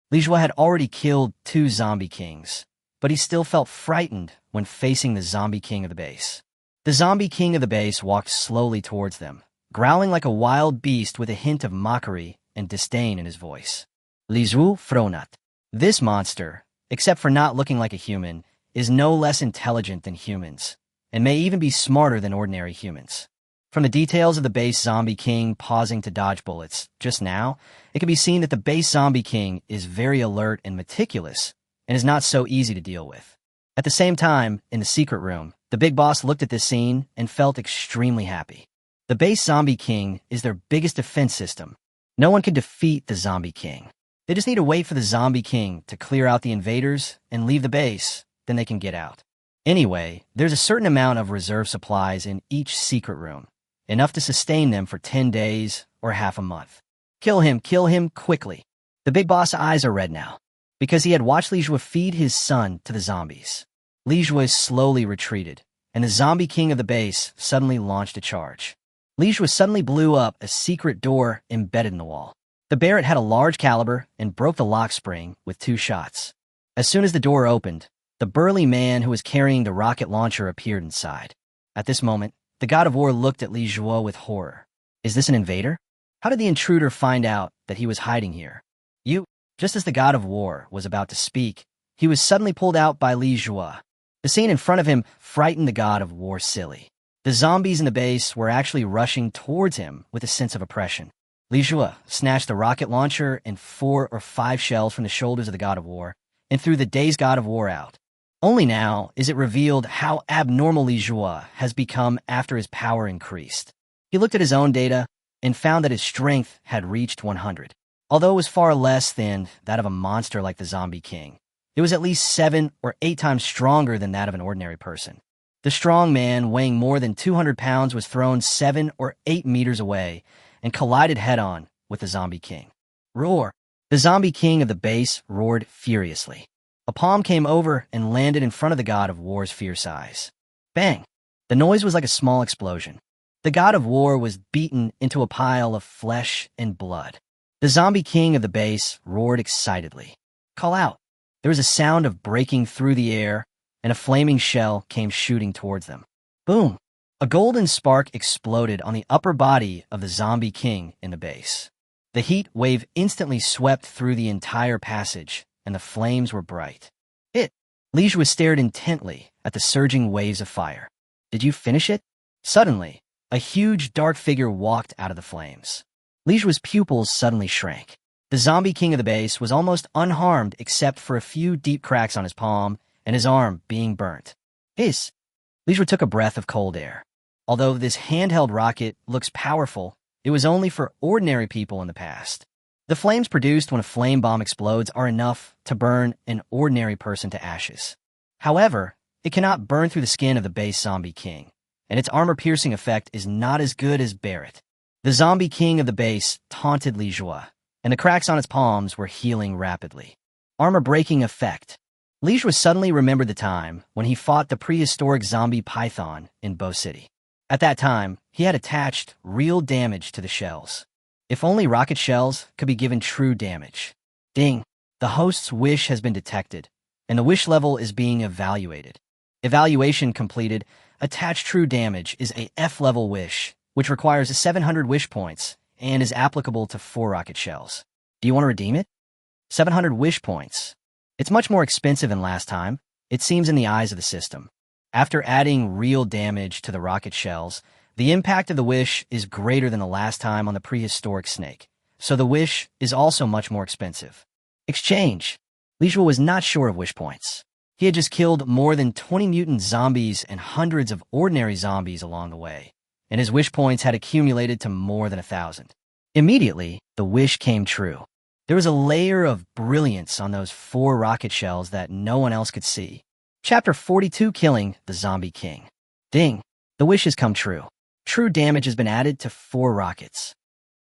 Li Jue had already killed 2 Zombie Kings, but he still felt frightened when facing the Zombie King of the base. The Zombie King of the base walked slowly towards them, growling like a wild beast with a hint of mockery and disdain in his voice. Li Jue Fronat. This monster, except for not looking like a human, is no less intelligent than humans, and may even be smarter than ordinary humans. From the details of the base Zombie King pausing to dodge bullets just now, it can be seen that the base Zombie King is very alert and meticulous, and is not so easy to deal with. At the same time, in the secret room, the big boss looked at this scene and felt extremely happy. The base Zombie King is their biggest defense system. No one can defeat the Zombie King. They just need to wait for the Zombie King to clear out the invaders and leave the base, then they can get out. Anyway, there's a certain amount of reserve supplies in each secret room, enough to sustain them for 10 days or half a month. Kill him quickly. The big boss eyes are red now, because he had watched Li Jue feed his son to the zombies. Li Jue slowly retreated, and the Zombie King of the base suddenly launched a charge. Li Jue suddenly blew up a secret door embedded in the wall. The Barrett had a large caliber and broke the lock spring with 2 shots. As soon as the door opened, the burly man who was carrying the rocket launcher appeared inside. At this moment, the God of War looked at Li Jue with horror. Is this an invader? How did the intruder find out that he was hiding here? Just as the God of War was about to speak, he was suddenly pulled out by Li Jue. The scene in front of him frightened the God of War silly. The zombies in the base were actually rushing towards him with a sense of oppression. Li Jue snatched the rocket launcher and 4 or 5 shells from the shoulders of the God of War and threw the dazed God of War out. Only now is it revealed how abnormal Li Jue has become after his power increased. He looked at his own data and found that his strength had reached 100. Although it was far less than that of a monster like the Zombie King, it was at least 7 or 8 times stronger than that of an ordinary person. The strong man, weighing more than 200 pounds, was thrown 7 or 8 meters away and collided head-on with the Zombie King. Roar! The Zombie King of the base roared furiously. A palm came over and landed in front of the God of War's fierce eyes. Bang! The noise was like a small explosion. The God of War was beaten into a pile of flesh and blood. The Zombie King of the base roared excitedly. Call out! There was a sound of breaking through the air, and a flaming shell came shooting towards them. Boom! A golden spark exploded on the upper body of the Zombie King in the base. The heat wave instantly swept through the entire passage, and the flames were bright. Li Jue stared intently at the surging waves of fire. Did you finish it? Suddenly, a huge dark figure walked out of the flames. Li Jue's pupils suddenly shrank. The Zombie King of the base was almost unharmed except for a few deep cracks on his palm and his arm being burnt. Li Jue took a breath of cold air. Although this handheld rocket looks powerful, it was only for ordinary people in the past. The flames produced when a flame bomb explodes are enough to burn an ordinary person to ashes. However, it cannot burn through the skin of the base Zombie King, and its armor-piercing effect is not as good as Barrett. The Zombie King of the base taunted Li Jue, and the cracks on its palms were healing rapidly. Armor-breaking effect. Li Jue suddenly remembered the time when he fought the prehistoric zombie python in Bo City. At that time, he had attached real damage to the shells. If only rocket shells could be given true damage. Ding! The host's wish has been detected, and the wish level is being evaluated. Evaluation completed. Attach true damage is a F-level wish, which requires 700 wish points and is applicable to 4 rocket shells. Do you want to redeem it? 700 wish points. It's much more expensive than last time, it seems in the eyes of the system. After adding real damage to the rocket shells, the impact of the wish is greater than the last time on the prehistoric snake, so the wish is also much more expensive. Exchange. Li Jue was not sure of wish points. He had just killed more than 20 mutant zombies and hundreds of ordinary zombies along the way, and his wish points had accumulated to more than 1,000. Immediately, the wish came true. There was a layer of brilliance on those 4 rocket shells that no one else could see. Chapter 42, Killing the Zombie King. Ding! The wish has come true. True damage has been added to 4 rockets.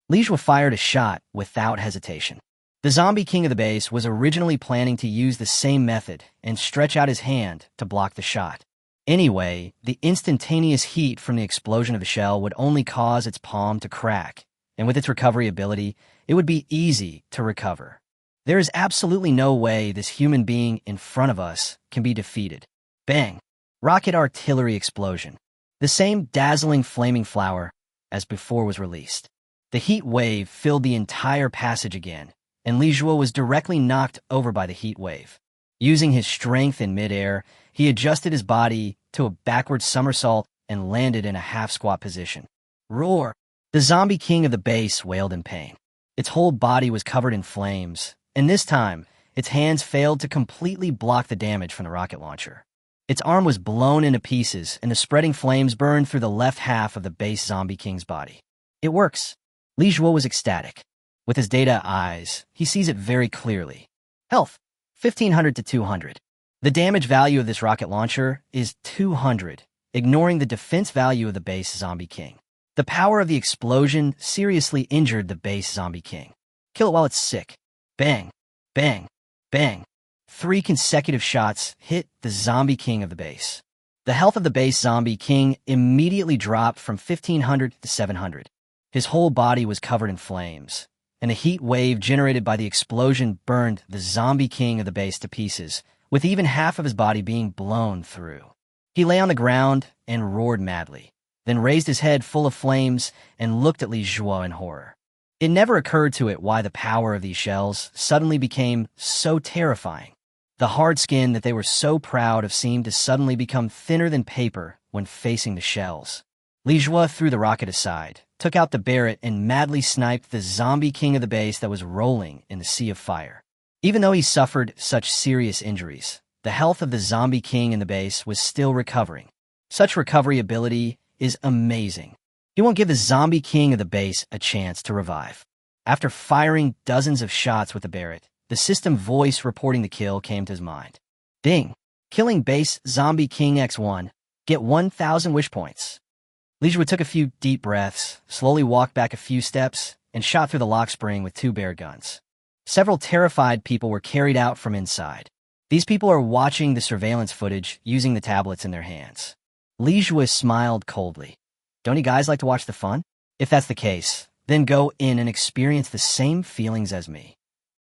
Li Jue fired a shot without hesitation. The Zombie King of the base was originally planning to use the same method and stretch out his hand to block the shot. Anyway, the instantaneous heat from the explosion of the shell would only cause its palm to crack, and with its recovery ability, it would be easy to recover. There is absolutely no way this human being in front of us can be defeated. Bang! Rocket artillery explosion. The same dazzling flaming flower as before was released. The heat wave filled the entire passage again, and Li Jue was directly knocked over by the heat wave. Using his strength in midair, he adjusted his body to a backward somersault and landed in a half-squat position. Roar! The Zombie King of the base wailed in pain. Its whole body was covered in flames, and this time, its hands failed to completely block the damage from the rocket launcher. Its arm was blown into pieces, and the spreading flames burned through the left half of the base Zombie King's body. It works. Li Jue was ecstatic. With his data eyes, he sees it very clearly. Health, 1500 to 200. The damage value of this rocket launcher is 200, ignoring the defense value of the base Zombie King. The power of the explosion seriously injured the base Zombie King. Kill it while it's sick. Bang, bang, bang. 3 consecutive shots hit the Zombie King of the base. The health of the base Zombie King immediately dropped from 1500 to 700. His whole body was covered in flames, and a heat wave generated by the explosion burned the Zombie King of the base to pieces, with even half of his body being blown through. He lay on the ground and roared madly, then raised his head full of flames and looked at Li Zhuo in horror. It never occurred to it why the power of these shells suddenly became so terrifying. The hard skin that they were so proud of seemed to suddenly become thinner than paper when facing the shells. Li Zhuo threw the rocket aside, took out the Barrett, and madly sniped the Zombie King of the base that was rolling in the sea of fire. Even though he suffered such serious injuries, the health of the Zombie King in the base was still recovering. Such recovery ability is amazing. He won't give the Zombie King of the base a chance to revive. After firing dozens of shots with the Barrett, the system voice reporting the kill came to his mind. Ding! Killing base Zombie King X1. Get 1,000 wish points. Li Zhuo took a few deep breaths, slowly walked back a few steps, and shot through the lock spring with 2 bear guns. Several terrified people were carried out from inside. These people are watching the surveillance footage using the tablets in their hands. Li Zhuo smiled coldly. Don't you guys like to watch the fun? If that's the case, then go in and experience the same feelings as me.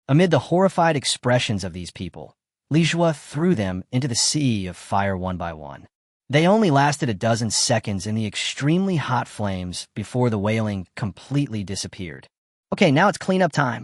Amid the horrified expressions of these people, Li Zhuo threw them into the sea of fire one by one. They only lasted a dozen seconds in the extremely hot flames before the wailing completely disappeared. Okay, now it's cleanup time.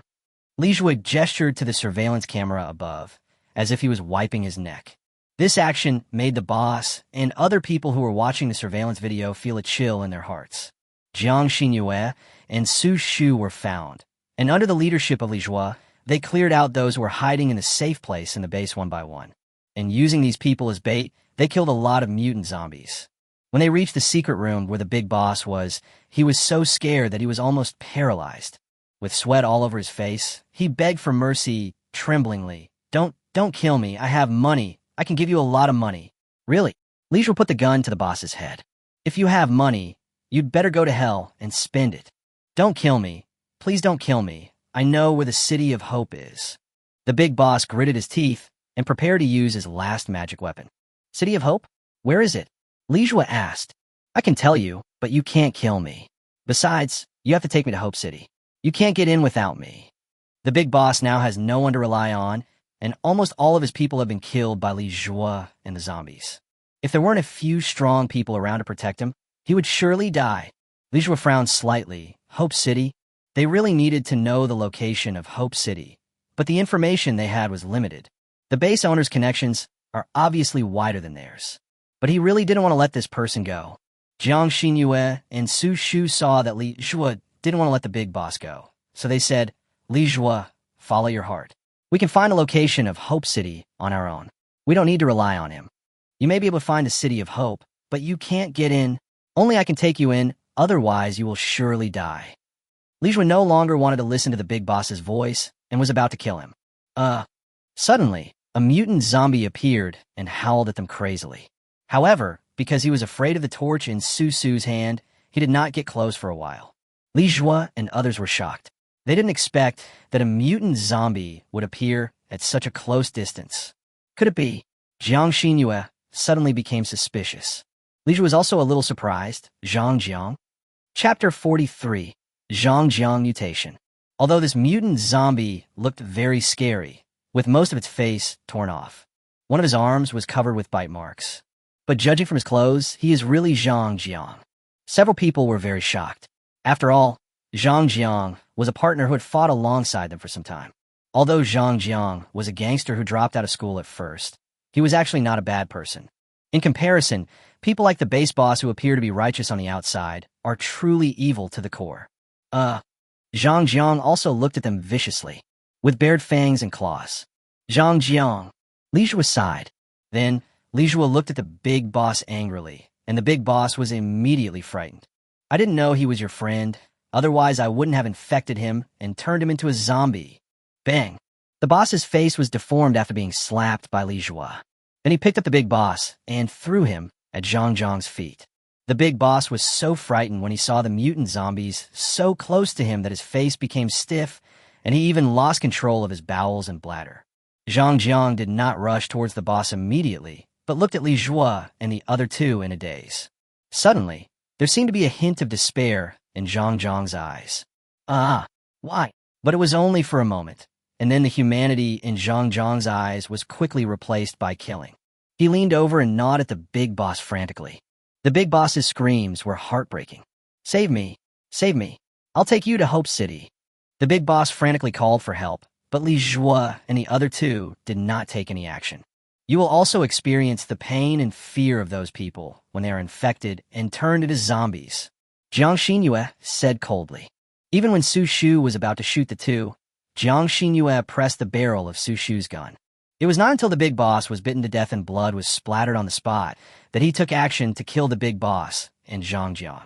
Li Zhuo gestured to the surveillance camera above, as if he was wiping his neck. This action made the boss and other people who were watching the surveillance video feel a chill in their hearts. Jiang Xinyue and Su Shu were found, and under the leadership of Li Zhuo, they cleared out those who were hiding in a safe place in the base one by one. And using these people as bait, they killed a lot of mutant zombies. When they reached the secret room where the big boss was, he was so scared that he was almost paralyzed. With sweat all over his face, he begged for mercy tremblingly. Don't kill me. I have money. I can give you a lot of money. Really? Li Zhuo put the gun to the boss's head. If you have money, you'd better go to hell and spend it. Don't kill me. Please don't kill me. I know where the City of Hope is. The big boss gritted his teeth and prepared to use his last magic weapon. City of Hope? Where is it? Li Zhuo asked. I can tell you, but you can't kill me. Besides, you have to take me to Hope City. You can't get in without me. The big boss now has no one to rely on, and almost all of his people have been killed by Li Zhuo and the zombies. If there weren't a few strong people around to protect him, he would surely die. Li Zhuo frowned slightly. Hope City? They really needed to know the location of Hope City, but the information they had was limited. The base owner's connections are obviously wider than theirs, but he really didn't want to let this person go. Jiang Xinyue and Su Shu saw that Li Zhuo didn't want to let the big boss go, so they said, Li Zhuo, follow your heart. We can find a location of Hope City on our own. We don't need to rely on him. You may be able to find a City of Hope, but you can't get in. Only I can take you in, otherwise you will surely die. Li Zhuo no longer wanted to listen to the big boss's voice and was about to kill him. Suddenly, a mutant zombie appeared and howled at them crazily. However, because he was afraid of the torch in Su Su's hand, he did not get close for a while. Li Zhuo and others were shocked. They didn't expect that a mutant zombie would appear at such a close distance. Could it be? Jiang Xinyue suddenly became suspicious. Li Zhuo was also a little surprised. Zhang. Chapter 43. Zhang Mutation. Although this mutant zombie looked very scary, with most of its face torn off. One of his arms was covered with bite marks. But judging from his clothes, he is really Zhang. Several people were very shocked. After all, Zhang was a partner who had fought alongside them for some time. Although Zhang was a gangster who dropped out of school at first, he was actually not a bad person. In comparison, people like the base boss who appear to be righteous on the outside are truly evil to the core. Zhang also looked at them viciously, with bared fangs and claws. Zhang. Li Zhuo sighed. Then, Li Zhuo looked at the big boss angrily, and the big boss was immediately frightened. I didn't know he was your friend. Otherwise, I wouldn't have infected him and turned him into a zombie. Bang. The boss's face was deformed after being slapped by Li Jua. Then he picked up the big boss and threw him at Zhang Jiang's feet. The big boss was so frightened when he saw the mutant zombies so close to him that his face became stiff, and he even lost control of his bowels and bladder. Zhang Jiang did not rush towards the boss immediately, but looked at Li Jua and the other two in a daze. Suddenly, there seemed to be a hint of despair in Zhang Jiang's eyes. Why? But it was only for a moment, and then the humanity in Zhang Jiang's eyes was quickly replaced by killing. He leaned over and gnawed at the big boss frantically. The big boss's screams were heartbreaking. Save me! Save me! I'll take you to Hope City. The big boss frantically called for help, but Li Jua and the other two did not take any action. You will also experience the pain and fear of those people when they are infected and turned into zombies, Jiang Xinyue said coldly. Even when Su Shu was about to shoot the two, Jiang Xinyue pressed the barrel of Su Shu's gun. It was not until the big boss was bitten to death and blood was splattered on the spot that he took action to kill the big boss and Zhang Jiang.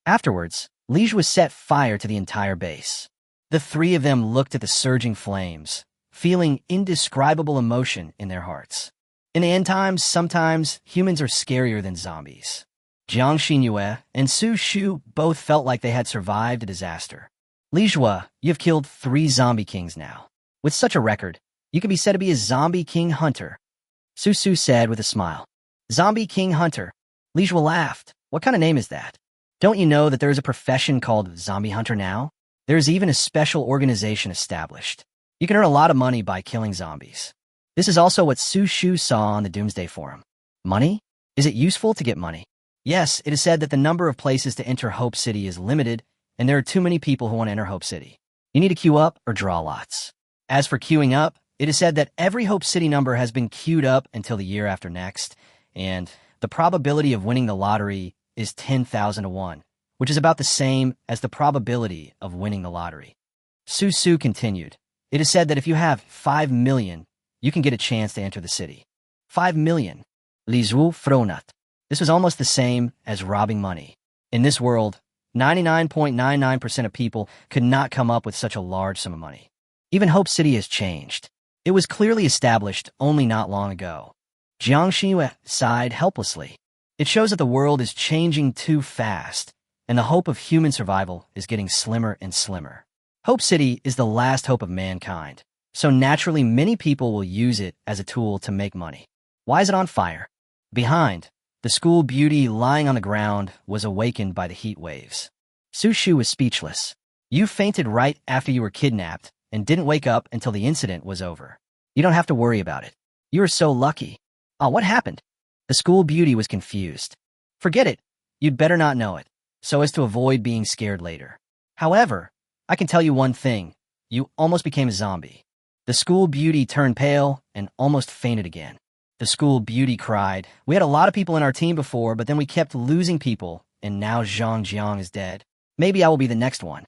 Afterwards, Li Jua set fire to the entire base. The three of them looked at the surging flames, feeling indescribable emotion in their hearts. In the end times, sometimes humans are scarier than zombies. Jiang Xinyue and Su Shu both felt like they had survived a disaster. Li Jua, you've killed 3 zombie kings now. With such a record, you can be said to be a zombie king hunter, Su Shu said with a smile. Zombie king hunter. Li Jua laughed. What kind of name is that? Don't you know that there is a profession called zombie hunter now? There is even a special organization established. You can earn a lot of money by killing zombies. This is also what Su Shu saw on the Doomsday Forum. Money? Is it useful to get money? Yes, it is said that the number of places to enter Hope City is limited, and there are too many people who want to enter Hope City. You need to queue up or draw lots. As for queuing up, it is said that every Hope City number has been queued up until the year after next, and the probability of winning the lottery is 10,000 to 1, which is about the same as the probability of winning the lottery. Su Su continued, it is said that if you have 5 million, you can get a chance to enter the city. 5 million. Li Zhu Fronut. This was almost the same as robbing money. In this world, 99.99% of people could not come up with such a large sum of money. Even Hope City has changed. It was clearly established only not long ago. Jiang Xinyue sighed helplessly. It shows that the world is changing too fast, and the hope of human survival is getting slimmer and slimmer. Hope City is the last hope of mankind, so naturally many people will use it as a tool to make money. Why is it on fire? Behind, the school beauty lying on the ground was awakened by the heat waves. Su Shu was speechless. You fainted right after you were kidnapped and didn't wake up until the incident was over. You don't have to worry about it. You are so lucky. What happened? The school beauty was confused. Forget it. You'd better not know it, so as to avoid being scared later. However, I can tell you one thing. You almost became a zombie. The school beauty turned pale and almost fainted again. The school beauty cried, we had a lot of people in our team before, but then we kept losing people, and now Zhang Jiang is dead. Maybe I will be the next one.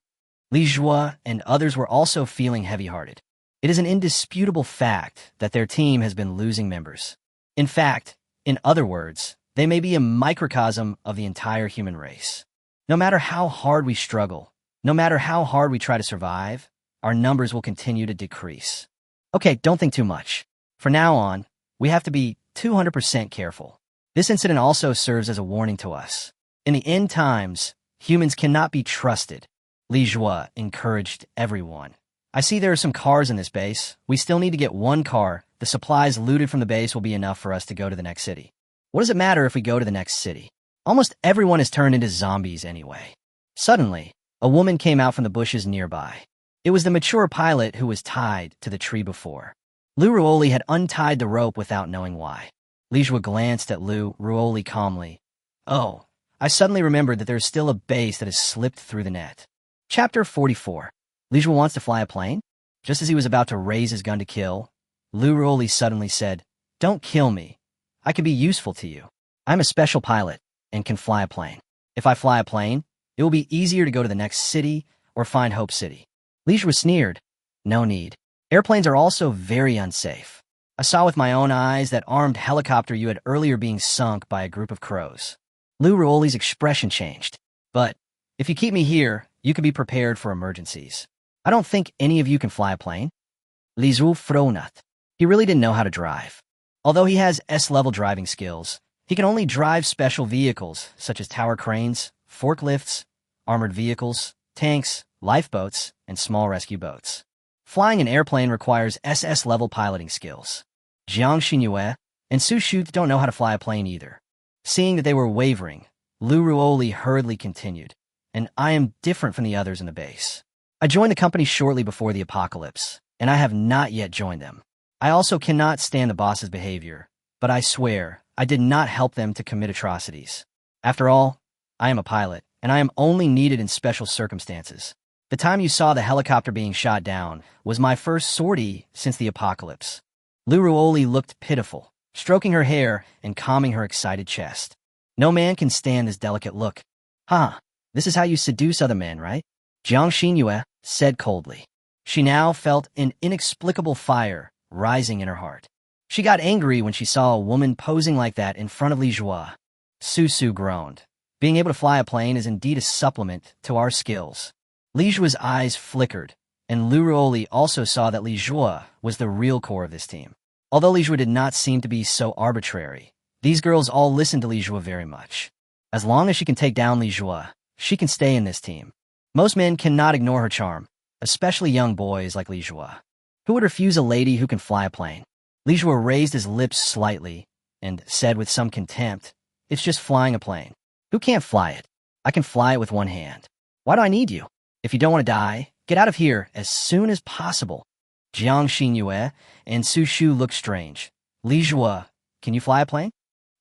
Li Jua and others were also feeling heavy-hearted. It is an indisputable fact that their team has been losing members. In fact, in other words, they may be a microcosm of the entire human race. No matter how hard we struggle, no matter how hard we try to survive, our numbers will continue to decrease. Okay, don't think too much. From now on, we have to be 200% careful. This incident also serves as a warning to us. In the end times, humans cannot be trusted. Li Jua encouraged everyone. I see there are some cars in this base. We still need to get 1 car. The supplies looted from the base will be enough for us to go to the next city. What does it matter if we go to the next city? Almost everyone is turned into zombies anyway. Suddenly, a woman came out from the bushes nearby. It was the mature pilot who was tied to the tree before. Lu Ruoli had untied the rope without knowing why. Li Jua glanced at Lu Ruoli calmly. Oh, I suddenly remembered that there is still a base that has slipped through the net. Chapter 44. Li Jua wants to fly a plane? Just as he was about to raise his gun to kill, Lu Ruoli suddenly said, don't kill me. I can be useful to you. I'm a special pilot and can fly a plane. If I fly a plane, it will be easier to go to the next city or find Hope City. Li Jua sneered. No need. Airplanes are also very unsafe. I saw with my own eyes that armed helicopter you had earlier being sunk by a group of crows. Lu Ruoli's expression changed. But if you keep me here, you can be prepared for emergencies. I don't think any of you can fly a plane. Li Zhu Fronut. He really didn't know how to drive. Although he has S-level driving skills, he can only drive special vehicles such as tower cranes, forklifts, armored vehicles, tanks, lifeboats, and small rescue boats. Flying an airplane requires SS-level piloting skills. Jiang Xinyue and Su Shu don't know how to fly a plane either. Seeing that they were wavering, Lu Ruoli hurriedly continued, and I am different from the others in the base. I joined the company shortly before the apocalypse, and I have not yet joined them. I also cannot stand the boss's behavior, but I swear I did not help them to commit atrocities. After all, I am a pilot, and I am only needed in special circumstances. The time you saw the helicopter being shot down was my first sortie since the apocalypse. Lu Ruoli looked pitiful, stroking her hair and calming her excited chest. No man can stand this delicate look. This is how you seduce other men, right? Jiang Xinyue said coldly. She now felt an inexplicable fire rising in her heart. She got angry when she saw a woman posing like that in front of Li Zhuo. Su Su groaned. Being able to fly a plane is indeed a supplement to our skills. Li Zhuo's eyes flickered, and Lu Ruoli also saw that Li Zhuo was the real core of this team. Although Li Zhuo did not seem to be so arbitrary, these girls all listened to Li Zhuo very much. As long as she can take down Li Zhuo, she can stay in this team. Most men cannot ignore her charm, especially young boys like Li Zhuo. Who would refuse a lady who can fly a plane? Li Zhuo raised his lips slightly and said with some contempt, "It's just flying a plane. Who can't fly it? I can fly it with one hand. Why do I need you? If you don't want to die, get out of here as soon as possible." Jiang Xinyue and Su Shu looked strange. Li Zhuo, can you fly a plane?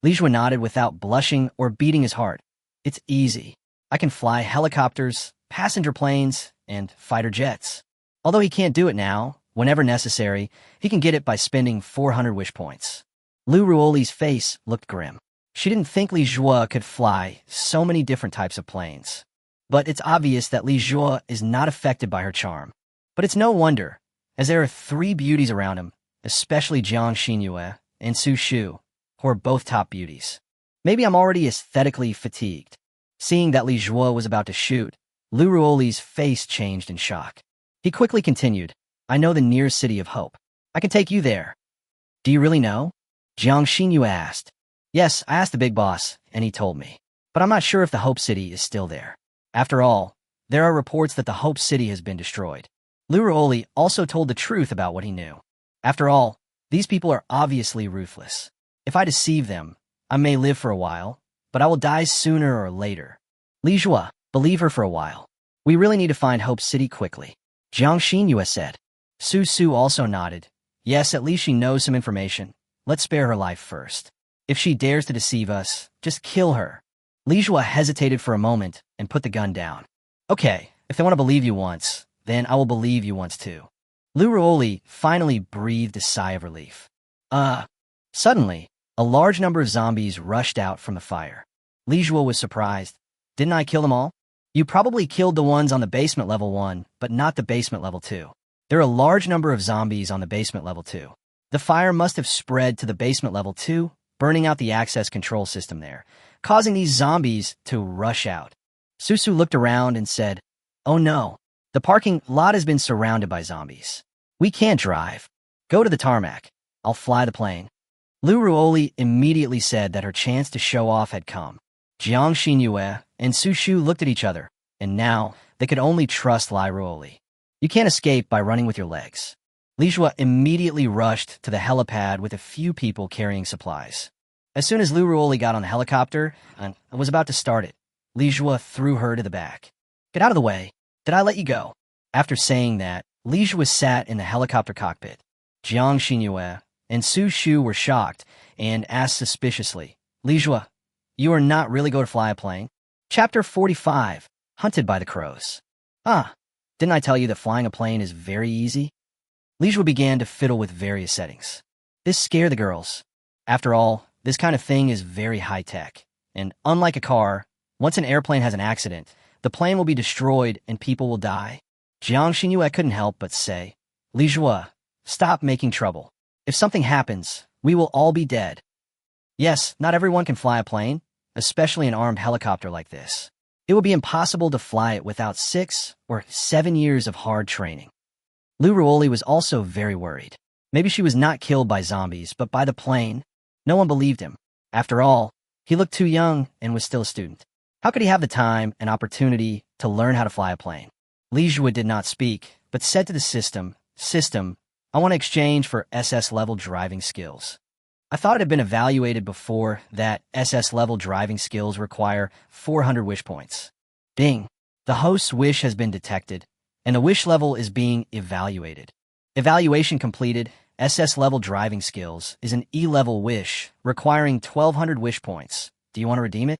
Li Zhuo nodded without blushing or beating his heart. It's easy. I can fly helicopters, passenger planes, and fighter jets. Although he can't do it now, whenever necessary, he can get it by spending 400 wish points. Lu Ruoli's face looked grim. She didn't think Li Zhuo could fly so many different types of planes. But it's obvious that Li Zhuo is not affected by her charm. But it's no wonder, as there are three beauties around him, especially Jiang Xinyue and Su Shu, who are both top beauties. Maybe I'm already aesthetically fatigued. Seeing that Li Zhuo was about to shoot, Lu Ruoli's face changed in shock. He quickly continued, "I know the nearest city of Hope. I can take you there." "Do you really know?" Jiang Xinyue asked. "Yes, I asked the big boss, and he told me. But I'm not sure if the Hope City is still there. After all, there are reports that the Hope City has been destroyed." Lu Ruoli also told the truth about what he knew. After all, these people are obviously ruthless. If I deceive them, I may live for a while, but I will die sooner or later. Li Zhuo, believe her for a while. We really need to find Hope City quickly. Jiang Xinyue said. Su Su also nodded. Yes, at least she knows some information. Let's spare her life first. If she dares to deceive us, just kill her. Li Zhuo hesitated for a moment and put the gun down. Okay, if they want to believe you once, then I will believe you once too. Lu Ruoli finally breathed a sigh of relief. Suddenly, a large number of zombies rushed out from the fire. Li Zhuo was surprised. Didn't I kill them all? You probably killed the ones on the basement level 1, but not the basement level 2. There are a large number of zombies on the basement level 2. The fire must have spread to the basement level 2, burning out the access control system there, causing these zombies to rush out. Susu looked around and said, "Oh no, the parking lot has been surrounded by zombies. We can't drive. Go to the tarmac. I'll fly the plane." Lu Ruoli immediately said that her chance to show off had come. Jiang Xinyue and Su Shu looked at each other, and now they could only trust Li Ruoli. You can't escape by running with your legs. Li Zhuo immediately rushed to the helipad with a few people carrying supplies. As soon as Lu Ruoli got on the helicopter and was about to start it, Li Zhuo threw her to the back. "Get out of the way. Did I let you go?" After saying that, Li Zhuo sat in the helicopter cockpit. Jiang Xinyue and Su Shu were shocked and asked suspiciously, "Li Zhuo, you are not really going to fly a plane?" Chapter 45, Hunted by the Crows. Didn't I tell you that flying a plane is very easy? Li Zhuo began to fiddle with various settings. This scared the girls. After all, this kind of thing is very high-tech, and unlike a car, once an airplane has an accident, the plane will be destroyed and people will die. Jiang Xinyue couldn't help but say, "Li Zhuo, stop making trouble. If something happens, we will all be dead." Yes, not everyone can fly a plane, especially an armed helicopter like this. It would be impossible to fly it without 6 or 7 years of hard training. Lu Ruoli was also very worried. Maybe she was not killed by zombies, but by the plane. No one believed him. After all, he looked too young and was still a student. How could he have the time and opportunity to learn how to fly a plane? Li Jue did not speak, but said to the system, I want to exchange for SS-level driving skills. I thought it had been evaluated before that SS-level driving skills require 400 wish points. Ding. The host's wish has been detected, and the wish level is being evaluated. Evaluation completed. SS-level driving skills is an E-level wish requiring 1,200 wish points. Do you want to redeem it?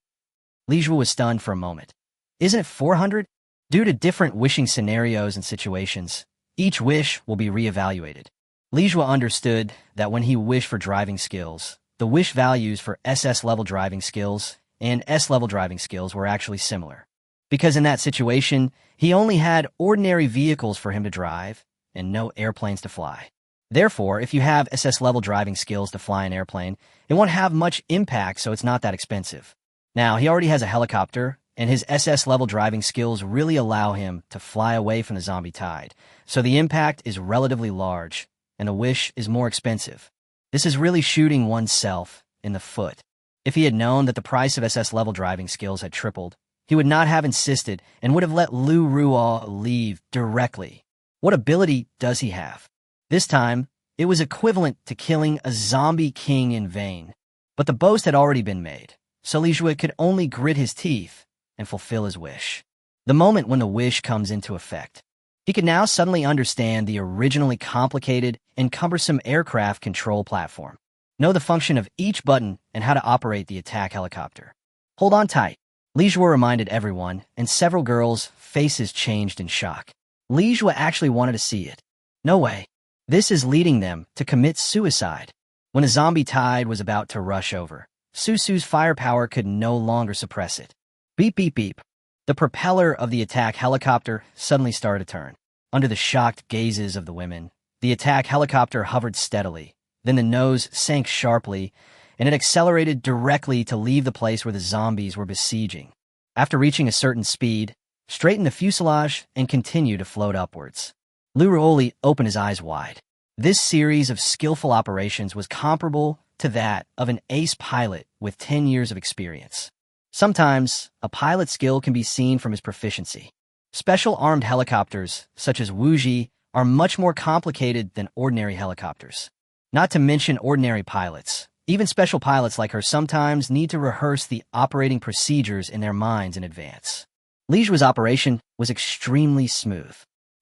Li Jue was stunned for a moment. Isn't it 400? Due to different wishing scenarios and situations, each wish will be re-evaluated. Li Jue understood that when he wished for driving skills, the wish values for SS-level driving skills and S-level driving skills were actually similar. Because in that situation, he only had ordinary vehicles for him to drive and no airplanes to fly. Therefore, if you have SS-level driving skills to fly an airplane, it won't have much impact, so it's not that expensive. Now, he already has a helicopter, and his SS-level driving skills really allow him to fly away from the zombie tide, so the impact is relatively large, and the wish is more expensive. This is really shooting oneself in the foot. If he had known that the price of SS-level driving skills had tripled, he would not have insisted and would have let Lu Ruo leave directly. What ability does he have? This time, it was equivalent to killing a zombie king in vain. But the boast had already been made, so Li Jue could only grit his teeth and fulfill his wish. The moment when the wish comes into effect, he could now suddenly understand the originally complicated and cumbersome aircraft control platform, know the function of each button and how to operate the attack helicopter. Hold on tight. Li Jue reminded everyone, and several girls' faces changed in shock. Li Jue actually wanted to see it. No way. This is leading them to commit suicide. When a zombie tide was about to rush over, Susu's firepower could no longer suppress it. Beep, beep, beep. The propeller of the attack helicopter suddenly started to turn. Under the shocked gazes of the women, the attack helicopter hovered steadily. Then the nose sank sharply, and it accelerated directly to leave the place where the zombies were besieging. After reaching a certain speed, straighten the fuselage and continue to float upwards. Lu Ruoli opened his eyes wide. This series of skillful operations was comparable to that of an ace pilot with 10 years of experience. Sometimes, a pilot's skill can be seen from his proficiency. Special armed helicopters, such as Wuji, are much more complicated than ordinary helicopters. Not to mention ordinary pilots. Even special pilots like her sometimes need to rehearse the operating procedures in their minds in advance. Li Jue's operation was extremely smooth.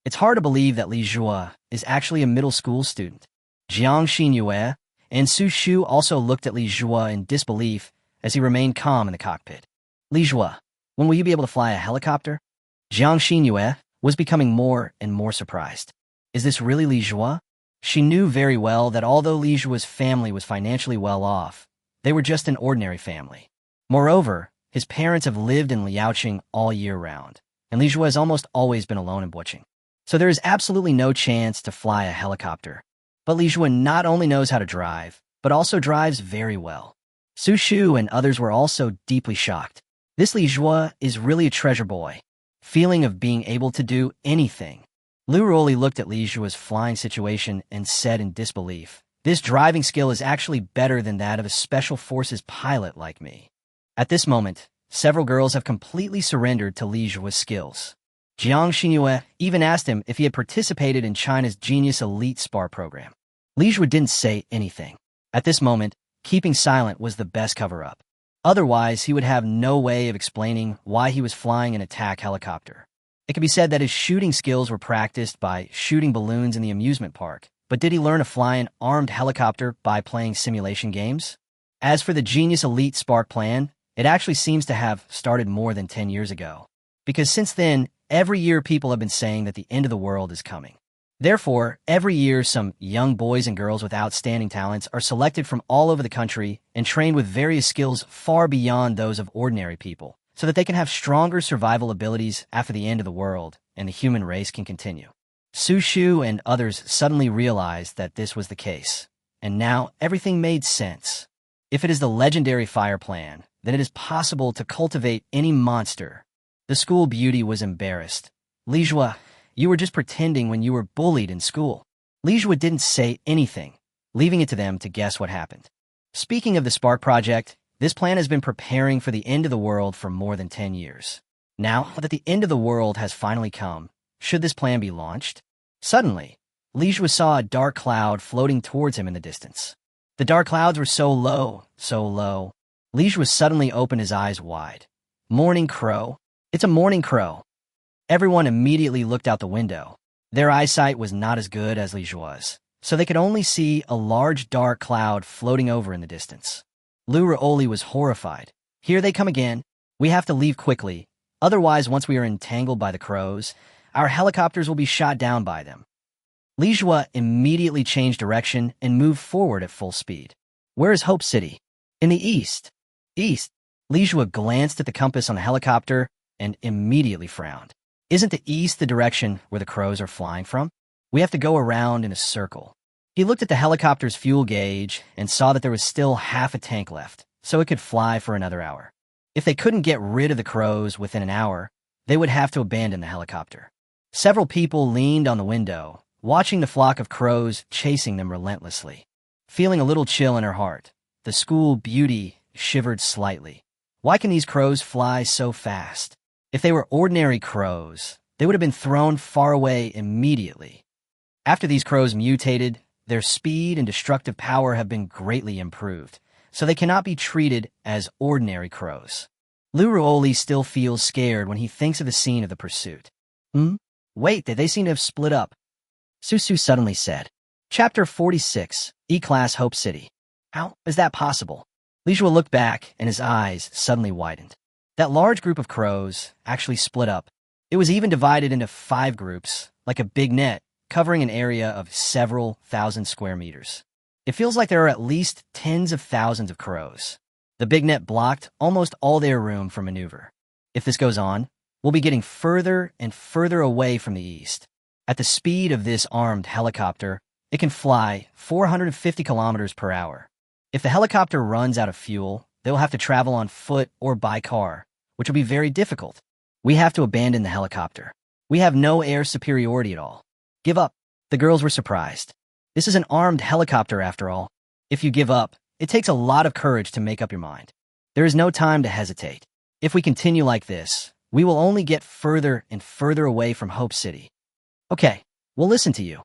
It's hard to believe that Li Jue is actually a middle school student. Jiang Xinyue and Su Shu also looked at Li Jue in disbelief as he remained calm in the cockpit. Li Jue, when will you be able to fly a helicopter? Jiang Xinyue was becoming more and more surprised. Is this really Li Jue? She knew very well that although Li Jue's family was financially well off, they were just an ordinary family. Moreover, his parents have lived in Liaoqing all year round, and Li Jue has almost always been alone in Boqing. So there is absolutely no chance to fly a helicopter. But Li Jue not only knows how to drive, but also drives very well. Su Shu and others were also deeply shocked. This Li Jue is really a treasure boy. Feeling of being able to do anything. Lu Ruoli looked at Li Jue's flying situation and said in disbelief, "This driving skill is actually better than that of a special forces pilot like me." At this moment, several girls have completely surrendered to Li Jue's skills. Jiang Xinyue even asked him if he had participated in China's Genius Elite Spar program. Li Jue didn't say anything. At this moment, keeping silent was the best cover-up. Otherwise, he would have no way of explaining why he was flying an attack helicopter. It could be said that his shooting skills were practiced by shooting balloons in the amusement park, but did he learn to fly an armed helicopter by playing simulation games? As for the Genius Elite Spark plan, it actually seems to have started more than 10 years ago. Because since then, every year people have been saying that the end of the world is coming. Therefore, every year some young boys and girls with outstanding talents are selected from all over the country and trained with various skills far beyond those of ordinary people, so that they can have stronger survival abilities after the end of the world and the human race can continue. Su Shu and others suddenly realized that this was the case, and now everything made sense. If it is the legendary fire plan, then it is possible to cultivate any monster. The school beauty was embarrassed. Lijua, you were just pretending when you were bullied in school. Lijua didn't say anything, leaving it to them to guess what happened. Speaking of the Spark Project, this plan has been preparing for the end of the world for more than 10 years. Now that the end of the world has finally come, should this plan be launched? Suddenly, Lijua saw a dark cloud floating towards him in the distance. The dark clouds were so low, so low. Lijua suddenly opened his eyes wide. Morning crow. It's a morning crow. Everyone immediately looked out the window. Their eyesight was not as good as Lijua's, so they could only see a large dark cloud floating over in the distance. Lu Raoli was horrified. Here they come again. We have to leave quickly. Otherwise, once we are entangled by the crows, our helicopters will be shot down by them. Lijua immediately changed direction and moved forward at full speed. Where is Hope City? In the east. East. Lijua glanced at the compass on the helicopter and immediately frowned. Isn't the east the direction where the crows are flying from? We have to go around in a circle. He looked at the helicopter's fuel gauge and saw that there was still half a tank left, so it could fly for another hour. If they couldn't get rid of the crows within an hour, they would have to abandon the helicopter. Several people leaned on the window, watching the flock of crows chasing them relentlessly. Feeling a little chill in her heart, the school beauty shivered slightly. Why can these crows fly so fast? If they were ordinary crows, they would have been thrown far away immediately. After these crows mutated, their speed and destructive power have been greatly improved, so they cannot be treated as ordinary crows. Lu Raoli still feels scared when he thinks of the scene of the pursuit. Wait, they seem to have split up. Susu suddenly said. Chapter 46, E-Class Hope City. How is that possible? Lijua looked back and his eyes suddenly widened. That large group of crows actually split up. It was even divided into 5 groups, like a big net, covering an area of several thousand square meters. It feels like there are at least tens of thousands of crows. The big net blocked almost all their room for maneuver. If this goes on, we'll be getting further and further away from the east. At the speed of this armed helicopter, it can fly 450 kilometers per hour. If the helicopter runs out of fuel, they will have to travel on foot or by car, which will be very difficult. We have to abandon the helicopter. We have no air superiority at all. Give up. The girls were surprised. This is an armed helicopter after all. If you give up, it takes a lot of courage to make up your mind. There is no time to hesitate. If we continue like this, we will only get further and further away from Hope City. Okay, we'll listen to you.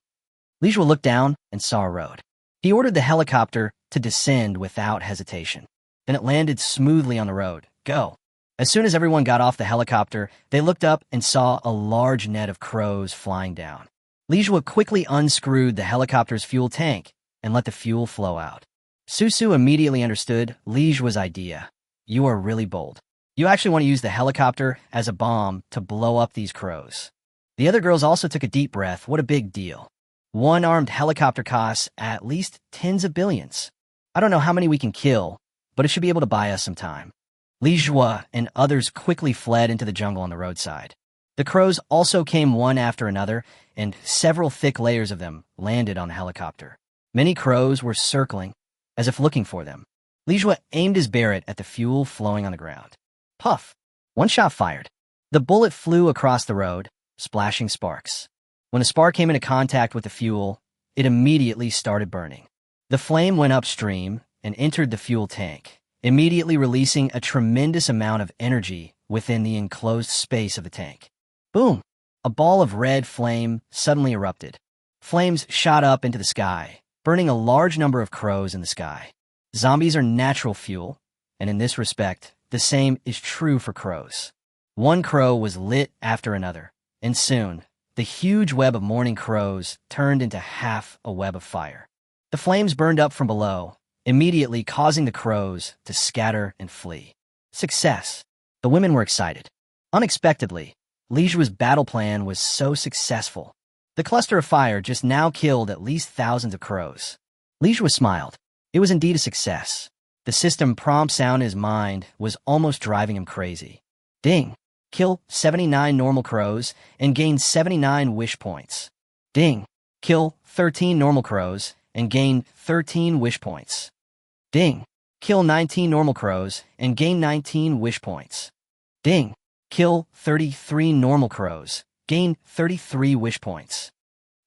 Lijua looked down and saw a road. He ordered the helicopter to descend without hesitation. Then it landed smoothly on the road. Go. As soon as everyone got off the helicopter, they looked up and saw a large net of crows flying down. Lijua quickly unscrewed the helicopter's fuel tank and let the fuel flow out. Susu immediately understood Lijua's idea. You are really bold. You actually want to use the helicopter as a bomb to blow up these crows. The other girls also took a deep breath. What a big deal. One armed helicopter costs at least tens of billions. I don't know how many we can kill, but it should be able to buy us some time. Lijua and others quickly fled into the jungle on the roadside. The crows also came one after another, and several thick layers of them landed on the helicopter. Many crows were circling, as if looking for them. Lijua aimed his Barrett at the fuel flowing on the ground. Puff! One shot fired. The bullet flew across the road, splashing sparks. When a spark came into contact with the fuel, it immediately started burning. The flame went upstream and entered the fuel tank, immediately releasing a tremendous amount of energy within the enclosed space of the tank. Boom! A ball of red flame suddenly erupted. Flames shot up into the sky, burning a large number of crows in the sky. Zombies are natural fuel, and in this respect, the same is true for crows. One crow was lit after another, and soon, the huge web of morning crows turned into half a web of fire. The flames burned up from below, immediately causing the crows to scatter and flee. Success! The women were excited. Unexpectedly, Lijua's battle plan was so successful. The cluster of fire just now killed at least thousands of crows. Lijua smiled. It was indeed a success. The system prompt sound in his mind was almost driving him crazy. Ding! Kill 79 normal crows and gain 79 wish points. Ding! Kill 13 normal crows and gain 13 wish points. Ding! Kill 19 normal crows and gain 19 wish points. Ding! Kill 33 normal crows. Gain 33 wish points.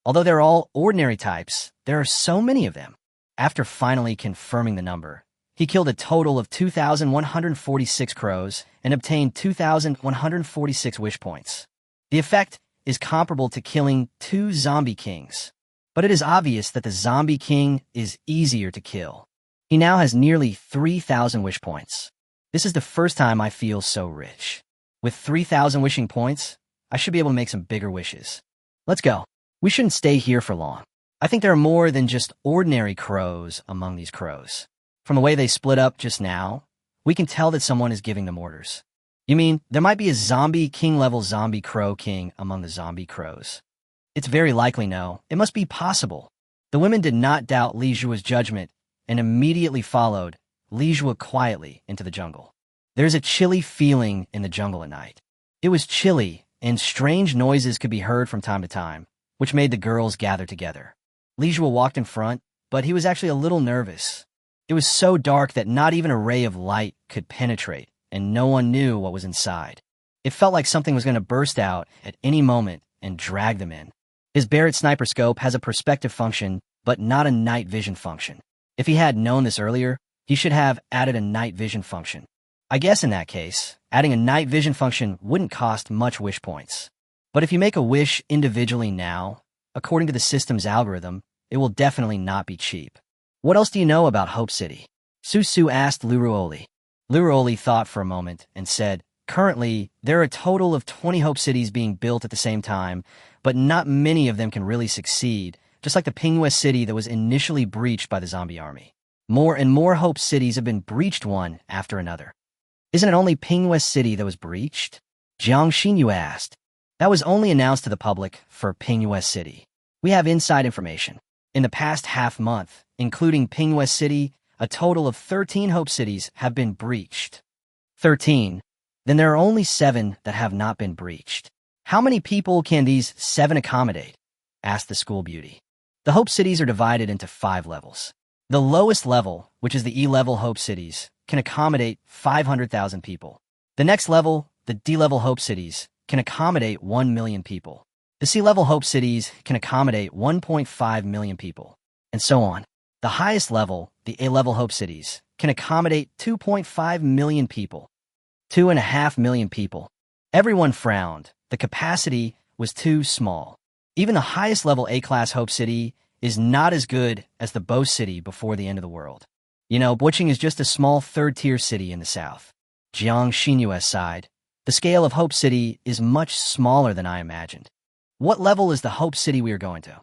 Although they're all ordinary types, there are so many of them. After finally confirming the number, he killed a total of 2,146 crows and obtained 2,146 wish points. The effect is comparable to killing 2 zombie kings, but it is obvious that the zombie king is easier to kill. He now has nearly 3,000 wish points. This is the first time I feel so rich. With 3,000 wishing points, I should be able to make some bigger wishes. Let's go. We shouldn't stay here for long. I think there are more than just ordinary crows among these crows. From the way they split up just now, we can tell that someone is giving them orders. You mean there might be a zombie king-level zombie crow king among the zombie crows? It's very likely no. It must be possible. The women did not doubt Li Zhua's judgment and immediately followed Li Zhua quietly into the jungle. There's a chilly feeling in the jungle at night. It was chilly, and strange noises could be heard from time to time, which made the girls gather together. Li Zhua walked in front, but he was actually a little nervous. It was so dark that not even a ray of light could penetrate, and no one knew what was inside. It felt like something was going to burst out at any moment and drag them in. His Barrett sniper scope has a perspective function, but not a night vision function. If he had known this earlier, he should have added a night vision function. I guess in that case, adding a night vision function wouldn't cost much wish points. But if you make a wish individually now, according to the system's algorithm, it will definitely not be cheap. What else do you know about Hope City? Su asked Luruoli. Luruoli thought for a moment and said, currently, there are a total of 20 Hope Cities being built at the same time, but not many of them can really succeed, just like the Pinghua City that was initially breached by the zombie army. More and more Hope Cities have been breached one after another. Isn't it only Pinghua City that was breached? Jiang Xinyu asked. That was only announced to the public for Pinghua City. We have inside information. In the past half-month, including Pinghua City, a total of 13 Hope Cities have been breached. 13? Then there are only 7 that have not been breached. How many people can these 7 accommodate? Asked the school beauty. The Hope Cities are divided into 5 levels. The lowest level, which is the E-level Hope Cities, can accommodate 500,000 people. The next level, the D-level Hope Cities, can accommodate 1 million people. The C-level Hope Cities can accommodate 1.5 million people, and so on. The highest level, the A-level Hope Cities, can accommodate 2.5 million people. 2.5 million people. Everyone frowned. The capacity was too small. Even the highest level A-class Hope City is not as good as the Bo City before the end of the world. You know, Boching is just a small third-tier city in the south. Jiang Xinyu sighed. The scale of Hope City is much smaller than I imagined. What level is the Hope City we are going to?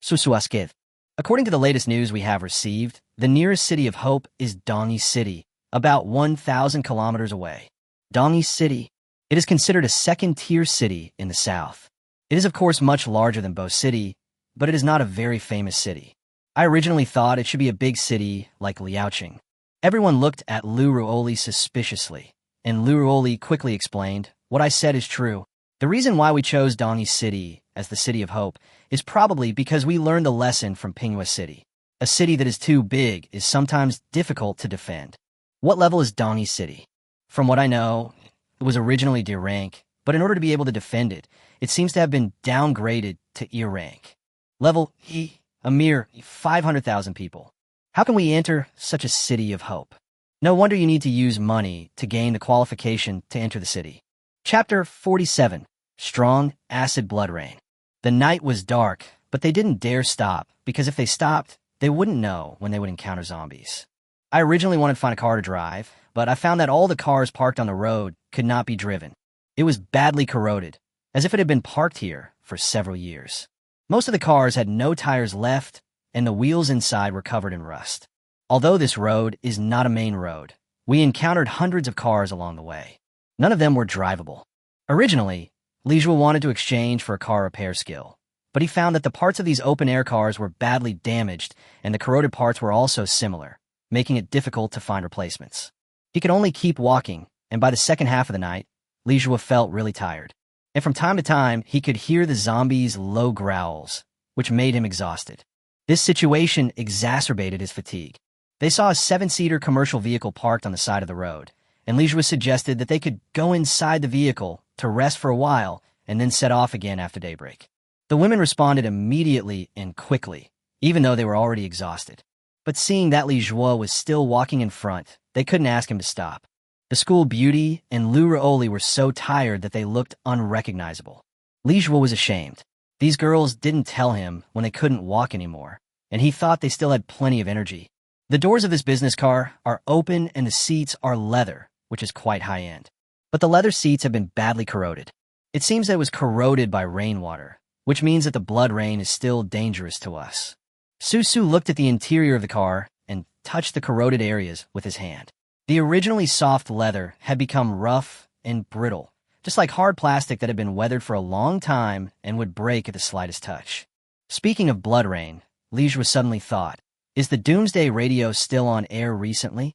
Susuaskiv. According to the latest news we have received, the nearest city of Hope is Dongi City, about 1,000 kilometers away. Dongi City. It is considered a second-tier city in the south. It is of course much larger than Bo City, but it is not a very famous city. I originally thought it should be a big city like Liaoqing. Everyone looked at Lu Ruoli suspiciously, and Lu Ruoli quickly explained, what I said is true. The reason why we chose Dongi City as the City of Hope is probably because we learned the lesson from Pinghua City. A city that is too big is sometimes difficult to defend. What level is Dongi City? From what I know, it was originally D rank, but in order to be able to defend it, it seems to have been downgraded to E rank. Level E, a mere 500,000 people. How can we enter such a city of hope? No wonder you need to use money to gain the qualification to enter the city. Chapter 47. Strong Acid Blood Rain. The night was dark, but they didn't dare stop, because if they stopped, they wouldn't know when they would encounter zombies. I originally wanted to find a car to drive, but I found that all the cars parked on the road could not be driven. It was badly corroded, as if it had been parked here for several years. Most of the cars had no tires left, and the wheels inside were covered in rust. Although this road is not a main road, we encountered hundreds of cars along the way. None of them were drivable. Originally, Li Zhuo wanted to exchange for a car repair skill, but he found that the parts of these open-air cars were badly damaged, and the corroded parts were also similar, making it difficult to find replacements. He could only keep walking, and by the second half of the night, Li Zhuo felt really tired. And from time to time, he could hear the zombies' low growls, which made him exhausted. This situation exacerbated his fatigue. They saw a 7-seater commercial vehicle parked on the side of the road, and Lijua suggested that they could go inside the vehicle to rest for a while and then set off again after daybreak. The women responded immediately and quickly, even though they were already exhausted. But seeing that Lijua was still walking in front, they couldn't ask him to stop. The school beauty and Lu Raoli were so tired that they looked unrecognizable. Lijua was ashamed. These girls didn't tell him when they couldn't walk anymore, and he thought they still had plenty of energy. The doors of this business car are open and the seats are leather, which is quite high-end. But the leather seats have been badly corroded. It seems that it was corroded by rainwater, which means that the blood rain is still dangerous to us. Susu looked at the interior of the car and touched the corroded areas with his hand. The originally soft leather had become rough and brittle, just like hard plastic that had been weathered for a long time and would break at the slightest touch. Speaking of blood rain, Lijua suddenly thought, is the Doomsday radio still on air recently?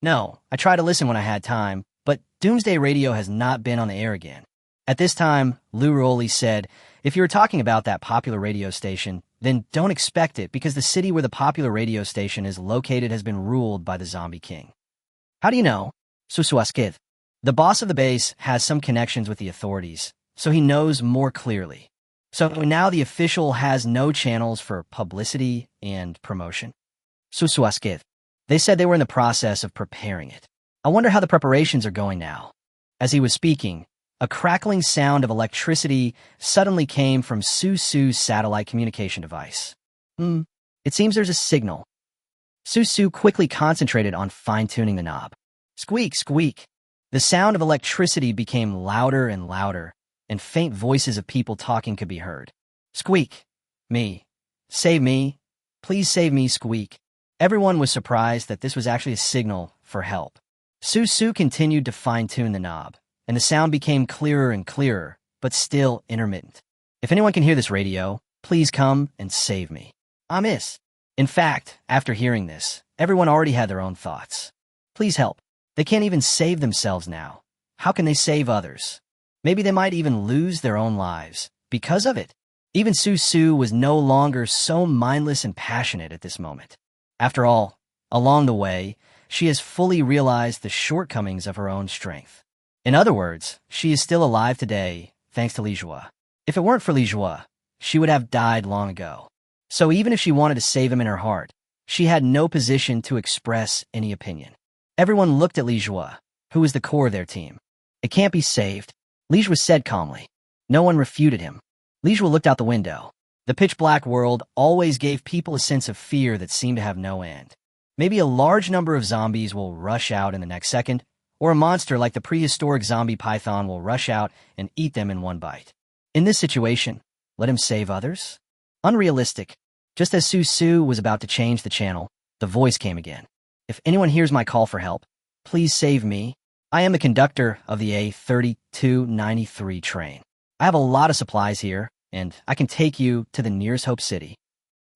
No, I tried to listen when I had time, but Doomsday radio has not been on the air again. At this time, Lu Raoli said, if you were talking about that popular radio station, then don't expect it because the city where the popular radio station is located has been ruled by the Zombie King. How do you know? Susuaskiv. The boss of the base has some connections with the authorities, so he knows more clearly. So now the official has no channels for publicity and promotion. Susuaskiv. They said they were in the process of preparing it. I wonder how the preparations are going now. As he was speaking, a crackling sound of electricity suddenly came from Susu's satellite communication device. It seems there's a signal. Susu quickly concentrated on fine-tuning the knob. Squeak, squeak. The sound of electricity became louder and louder, and faint voices of people talking could be heard. Squeak. Me. Save me. Please save me, squeak. Everyone was surprised that this was actually a signal for help. Susu continued to fine-tune the knob, and the sound became clearer and clearer, but still intermittent. If anyone can hear this radio, please come and save me. Amis. In fact, after hearing this, everyone already had their own thoughts. Please help. They can't even save themselves now. How can they save others? Maybe they might even lose their own lives because of it. Even Susu was no longer so mindless and passionate at this moment. After all, along the way, she has fully realized the shortcomings of her own strength. In other words, she is still alive today, thanks to Lijua. If it weren't for Lijua, she would have died long ago. So even if she wanted to save him in her heart, she had no position to express any opinion. Everyone looked at Lijua, who was the core of their team. It can't be saved, Lijua said calmly. No one refuted him. Lijua looked out the window. The pitch-black world always gave people a sense of fear that seemed to have no end. Maybe a large number of zombies will rush out in the next second, or a monster like the prehistoric zombie python will rush out and eat them in one bite. In this situation, let him save others? Unrealistic. Just as Susu was about to change the channel, the voice came again. If anyone hears my call for help, please save me. I am the conductor of the A3293 train. I have a lot of supplies here, and I can take you to the nearest Hope City.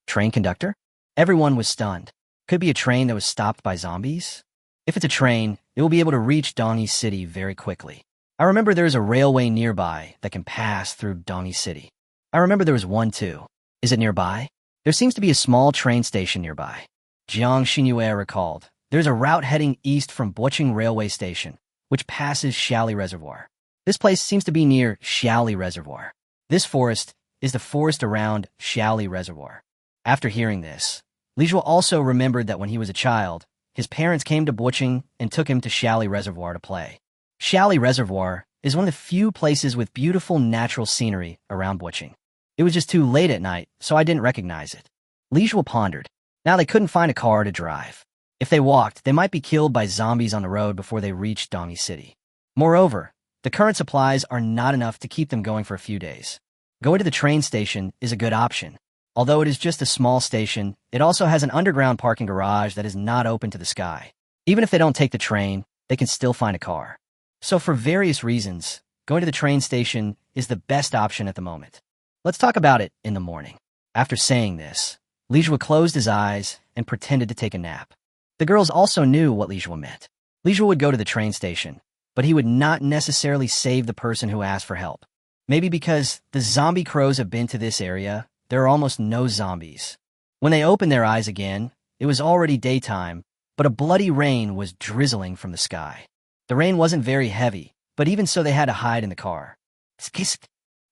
Train conductor? Everyone was stunned. Could be a train that was stopped by zombies? If it's a train, it will be able to reach Dongi City very quickly. I remember there's a railway nearby that can pass through Dongi City. I remember there was one too. Is it nearby? There seems to be a small train station nearby. Jiang Xinyue recalled. There's a route heading east from Bocheng Railway Station, which passes Xiaoli Reservoir. This place seems to be near Xiaoli Reservoir. This forest is the forest around Xiaoli Reservoir. After hearing this, Lijua also remembered that when he was a child, his parents came to Bocheng and took him to Xiaoli Reservoir to play. Xiaoli Reservoir is one of the few places with beautiful natural scenery around Bocheng. It was just too late at night, so I didn't recognize it. Lijua pondered. Now they couldn't find a car to drive. If they walked, they might be killed by zombies on the road before they reached Dongi City. Moreover, the current supplies are not enough to keep them going for a few days. Going to the train station is a good option. Although it is just a small station, it also has an underground parking garage that is not open to the sky. Even if they don't take the train, they can still find a car. So for various reasons, going to the train station is the best option at the moment. Let's talk about it in the morning. After saying this, Lijua closed his eyes and pretended to take a nap. The girls also knew what Lijua meant. Lijua would go to the train station, but he would not necessarily save the person who asked for help. Maybe because the zombie crows have been to this area, there are almost no zombies. When they opened their eyes again, it was already daytime, but a bloody rain was drizzling from the sky. The rain wasn't very heavy, but even so they had to hide in the car. Skist.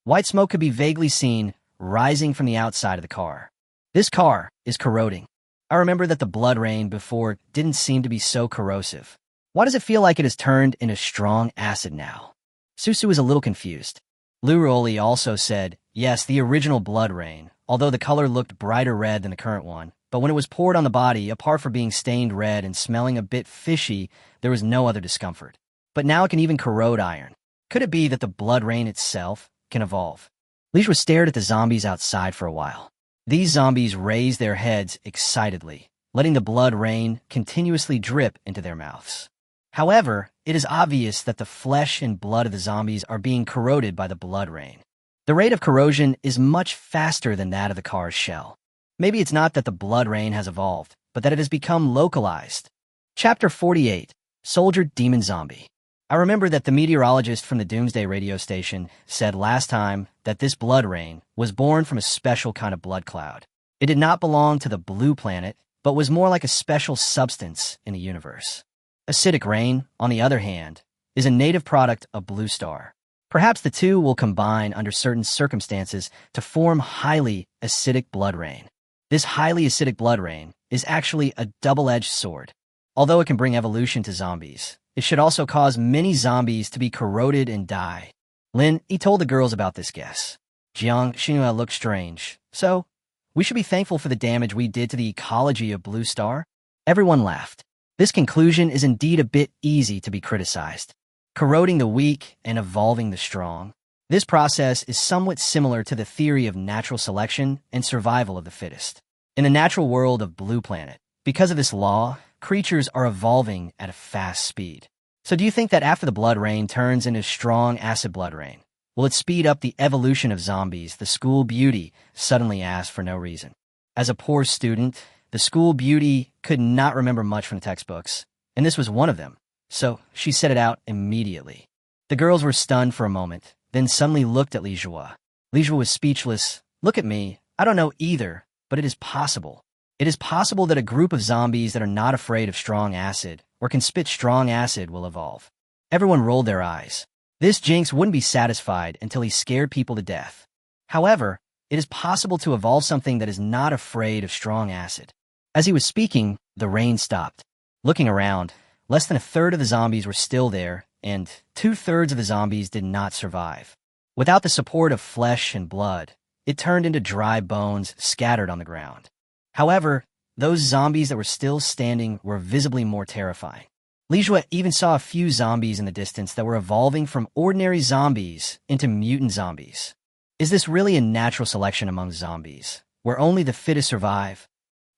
White smoke could be vaguely seen rising from the outside of the car. This car is corroding. I remember that the blood rain before didn't seem to be so corrosive. Why does it feel like it has turned into strong acid now? Susu is a little confused. Luroli also said, yes, the original blood rain, although the color looked brighter red than the current one, but when it was poured on the body, apart from being stained red and smelling a bit fishy, there was no other discomfort. But now it can even corrode iron. Could it be that the blood rain itself can evolve? Lishua stared at the zombies outside for a while. These zombies raised their heads excitedly, letting the blood rain continuously drip into their mouths. However, it is obvious that the flesh and blood of the zombies are being corroded by the blood rain. The rate of corrosion is much faster than that of the car's shell. Maybe it's not that the blood rain has evolved, but that it has become localized. Chapter 48, Soldier Demon Zombie. I remember that the meteorologist from the Doomsday radio station said last time that this blood rain was born from a special kind of blood cloud. It did not belong to the blue planet, but was more like a special substance in the universe. Acidic rain, on the other hand, is a native product of Blue Star. Perhaps the two will combine under certain circumstances to form highly acidic blood rain. This highly acidic blood rain is actually a double-edged sword. Although it can bring evolution to zombies, it should also cause many zombies to be corroded and die. Lin, he told the girls about this guess. Jiang Xinhua looked strange. So, we should be thankful for the damage we did to the ecology of Blue Star? Everyone laughed. This conclusion is indeed a bit easy to be criticized. Corroding the weak and evolving the strong. This process is somewhat similar to the theory of natural selection and survival of the fittest. In the natural world of Blue Planet, because of this law, creatures are evolving at a fast speed. So do you think that after the blood rain turns into strong acid blood rain, will it speed up the evolution of zombies? The school beauty suddenly asked for no reason. As a poor student, the school beauty could not remember much from the textbooks, and this was one of them. So she said it out immediately. The girls were stunned for a moment, then suddenly looked at Li Zhua. Li Zhua was speechless. Look at me. I don't know either, but it is possible. It is possible that a group of zombies that are not afraid of strong acid or can spit strong acid will evolve. Everyone rolled their eyes. This Jinx wouldn't be satisfied until he scared people to death. However, it is possible to evolve something that is not afraid of strong acid. As he was speaking, the rain stopped. Looking around, less than a third of the zombies were still there, and 2/3 of the zombies did not survive. Without the support of flesh and blood, it turned into dry bones scattered on the ground. However, those zombies that were still standing were visibly more terrifying. Li Zhua even saw a few zombies in the distance that were evolving from ordinary zombies into mutant zombies. Is this really a natural selection among zombies, where only the fittest survive?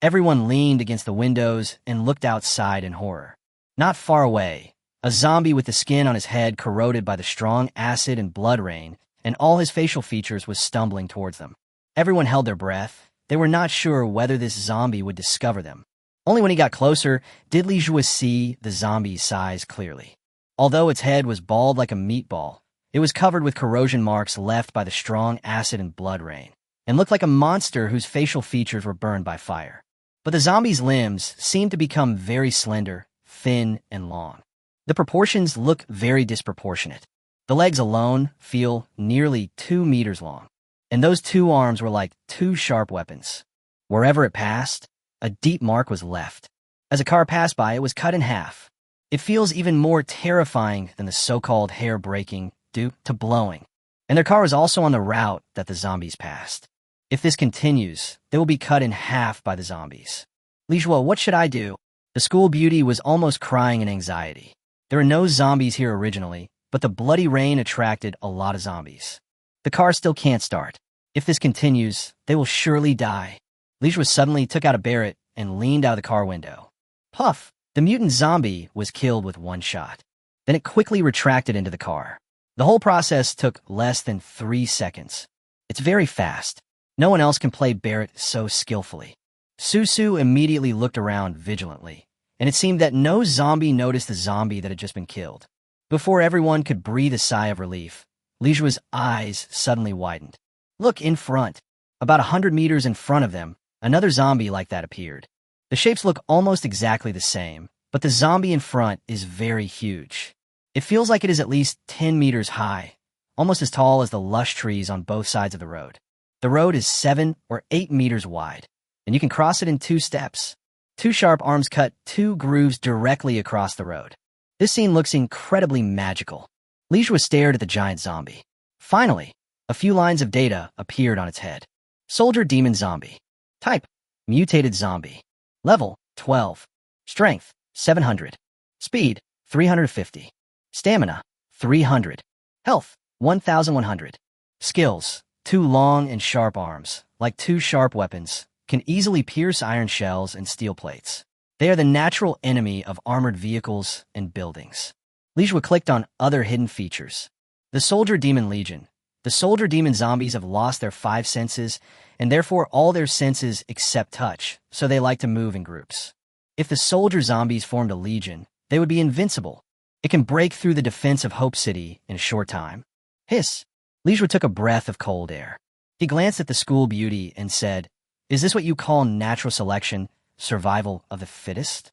Everyone leaned against the windows and looked outside in horror. Not far away, a zombie with the skin on his head corroded by the strong acid and blood rain, and all his facial features was stumbling towards them. Everyone held their breath. They were not sure whether this zombie would discover them. Only when he got closer did Li Zhua see the zombie's size clearly. Although its head was bald like a meatball, it was covered with corrosion marks left by the strong acid and blood rain, and looked like a monster whose facial features were burned by fire. But the zombie's limbs seemed to become very slender, thin, and long. The proportions look very disproportionate. The legs alone feel nearly 2 meters long, and those 2 arms were like 2 sharp weapons. Wherever it passed, a deep mark was left. As a car passed by, it was cut in half. It feels even more terrifying than the so-called hair breaking due to blowing. And their car was also on the route that the zombies passed. If this continues, they will be cut in half by the zombies. Li Zhua, what should I do? The school beauty was almost crying in anxiety. There are no zombies here originally, but the bloody rain attracted a lot of zombies. The car still can't start. If this continues, they will surely die. Li Zhua suddenly took out a Barrett and leaned out of the car window. Puff! The mutant zombie was killed with 1 shot. Then it quickly retracted into the car. The whole process took less than 3 seconds. It's very fast. No one else can play Barrett so skillfully. Susu immediately looked around vigilantly, and it seemed that no zombie noticed the zombie that had just been killed. Before everyone could breathe a sigh of relief, Li Zhua's eyes suddenly widened. Look in front. About 100 meters in front of them, another zombie like that appeared. The shapes look almost exactly the same, but the zombie in front is very huge. It feels like it is at least 10 meters high, almost as tall as the lush trees on both sides of the road. The road is 7 or 8 meters wide, and you can cross it in 2 steps. 2 sharp arms cut 2 grooves directly across the road. This scene looks incredibly magical. Lijua stared at the giant zombie. Finally, a few lines of data appeared on its head. Soldier Demon Zombie. Type: Mutated Zombie. Level: 12. Strength: 700. Speed: 350. Stamina: 300. Health: 1100. Skills: 2 long and sharp arms, like 2 sharp weapons, can easily pierce iron shells and steel plates. They are the natural enemy of armored vehicles and buildings. Lijua clicked on Other Hidden Features. The Soldier Demon Legion. The Soldier Demon zombies have lost their 5 senses, and therefore all their senses except touch, so they like to move in groups. If the soldier zombies formed a legion, they would be invincible. It can break through the defense of Hope City in a short time. Hiss. Lijua took a breath of cold air. He glanced at the school beauty and said, "Is this what you call natural selection? Survival of the fittest?"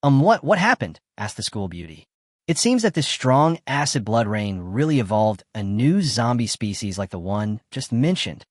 What happened?" asked the school beauty. "It seems that this strong acid blood rain really evolved a new zombie species like the one just mentioned."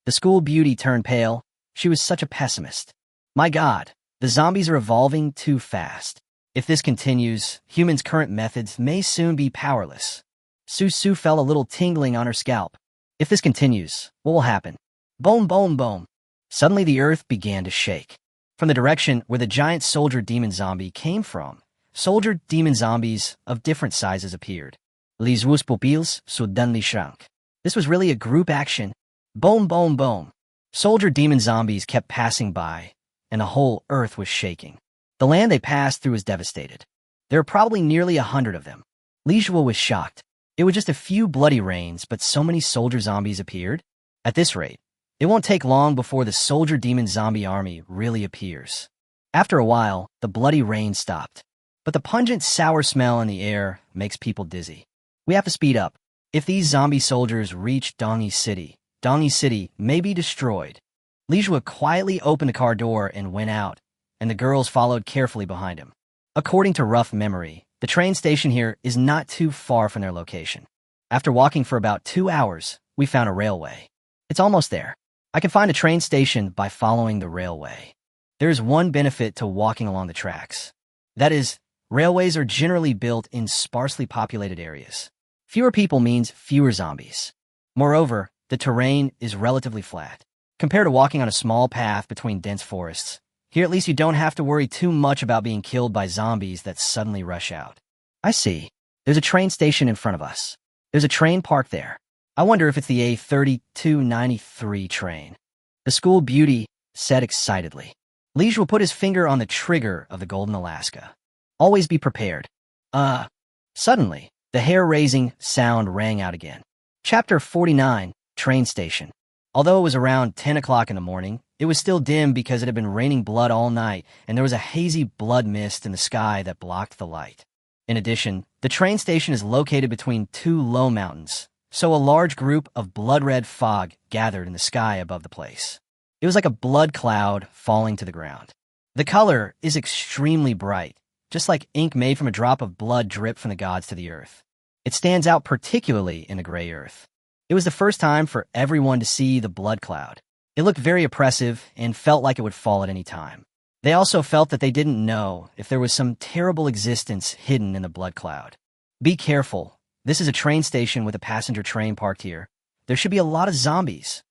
The school beauty turned pale. She was such a pessimist. "My God, the zombies are evolving too fast. If this continues, humans' current methods may soon be powerless." Su felt a little tingling on her scalp. "If this continues, what will happen?" Boom, boom, boom. Suddenly the earth began to shake. From the direction where the giant soldier demon zombie came from, soldier demon zombies of different sizes appeared. Les Wus pupils suddenly shrank. This was really a group action. Boom, boom, boom. Soldier demon zombies kept passing by, and the whole earth was shaking. The land they passed through was devastated. There were probably nearly 100 of them. Lijua was shocked. It was just a few bloody rains, but so many soldier zombies appeared. At this rate, it won't take long before the soldier demon zombie army really appears. After a while, the bloody rain stopped. But the pungent, sour smell in the air makes people dizzy. We have to speed up. If these zombie soldiers reach Dongi City may be destroyed. Lijua quietly opened the car door and went out, and the girls followed carefully behind him. According to rough memory, the train station here is not too far from their location. After walking for about 2 hours, we found a railway. It's almost there. I can find a train station by following the railway. There is one benefit to walking along the tracks. That is, railways are generally built in sparsely populated areas. Fewer people means fewer zombies. Moreover, the terrain is relatively flat. Compared to walking on a small path between dense forests, here at least you don't have to worry too much about being killed by zombies that suddenly rush out. I see. There's a train station in front of us. There's a train parked there. I wonder if it's the A3293 train. The school beauty said excitedly. Lijua put his finger on the trigger of the Golden Alaska. Always be prepared. Suddenly, the hair-raising sound rang out again. Chapter 49, Train Station. Although it was around 10 o'clock in the morning, it was still dim because it had been raining blood all night, and there was a hazy blood mist in the sky that blocked the light. In addition, the train station is located between 2 low mountains, so a large group of blood-red fog gathered in the sky above the place. It was like a blood cloud falling to the ground. The color is extremely bright, just like ink made from a drop of blood dripped from the gods to the earth. It stands out particularly in the gray earth. It was the first time for everyone to see the blood cloud. It looked very oppressive and felt like it would fall at any time. They also felt that they didn't know if there was some terrible existence hidden in the blood cloud. Be careful. This is a train station with a passenger train parked here. There should be a lot of zombies.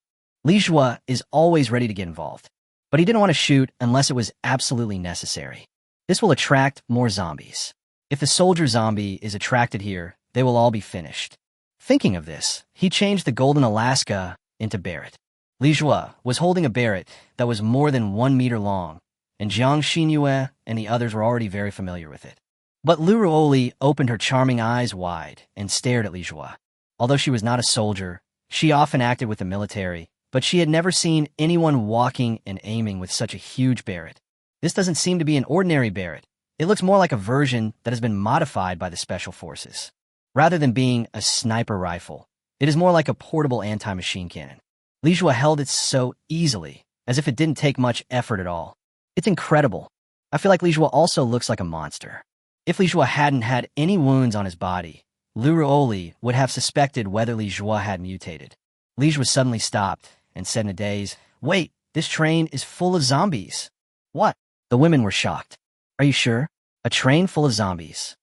Lijua is always ready to get involved, but he didn't want to shoot unless it was absolutely necessary. This will attract more zombies. If the soldier zombie is attracted here, they will all be finished. Thinking of this, he changed the Golden Alaska into Barrett. Lijua was holding a Barrett that was more than 1 meter long, and Jiang Xinyue and the others were already very familiar with it. But Luruoli opened her charming eyes wide and stared at Lijua. Although she was not a soldier, she often acted with the military, but she had never seen anyone walking and aiming with such a huge Barrett. This doesn't seem to be an ordinary Barrett. It looks more like a version that has been modified by the Special Forces. Rather than being a sniper rifle, it is more like a portable anti-machine cannon. Lijua held it so easily, as if it didn't take much effort at all. It's incredible. I feel like Lijua also looks like a monster. If Li Jue hadn't had any wounds on his body, Lu Ruoli would have suspected whether Li Jue had mutated. Li Jue suddenly stopped and said in a daze, "Wait, this train is full of zombies." "What?" The women were shocked. "Are you sure? A train full of zombies?"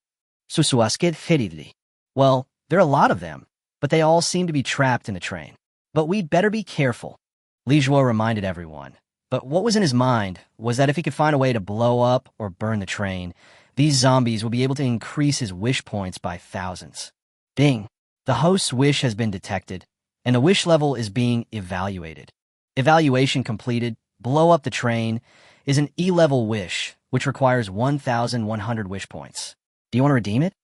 Susuaskid Feridli. "Well, there are a lot of them, but they all seem to be trapped in the train. But we'd better be careful." Li Jue reminded everyone. But what was in his mind was that if he could find a way to blow up or burn the train, these zombies would be able to increase his wish points by thousands. Ding! The host's wish has been detected, and the wish level is being evaluated. Evaluation completed. Blow up the train is an E-level wish, which requires 1,100 wish points. Do you want to redeem it?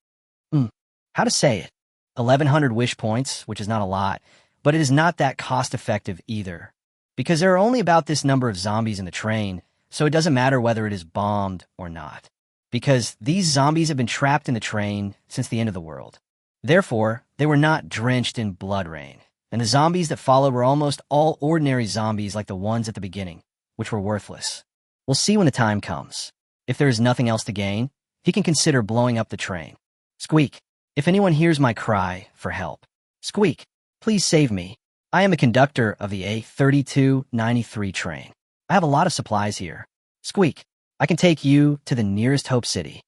How to say it? 1,100 wish points, which is not a lot, but it is not that cost-effective either. Because there are only about this number of zombies in the train, so it doesn't matter whether it is bombed or not. Because these zombies have been trapped in the train since the end of the world. Therefore, they were not drenched in blood rain, and the zombies that followed were almost all ordinary zombies like the ones at the beginning, which were worthless. We'll see when the time comes. If there is nothing else to gain, he can consider blowing up the train. Squeak! If anyone hears my cry for help. Squeak! Please save me. I am a conductor of the A3293 train. I have a lot of supplies here. Squeak! I can take you to the nearest Hope City.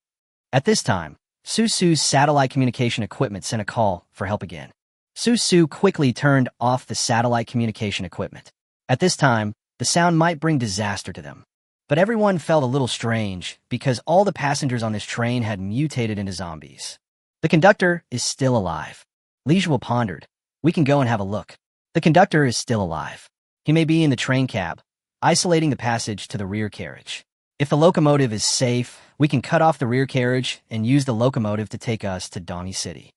At this time, Susu's satellite communication equipment sent a call for help again. Susu quickly turned off the satellite communication equipment. At this time, the sound might bring disaster to them. But everyone felt a little strange because all the passengers on this train had mutated into zombies. The conductor is still alive. Li Jue pondered. We can go and have a look. The conductor is still alive. He may be in the train cab, isolating the passage to the rear carriage. If the locomotive is safe, we can cut off the rear carriage and use the locomotive to take us to Dami City.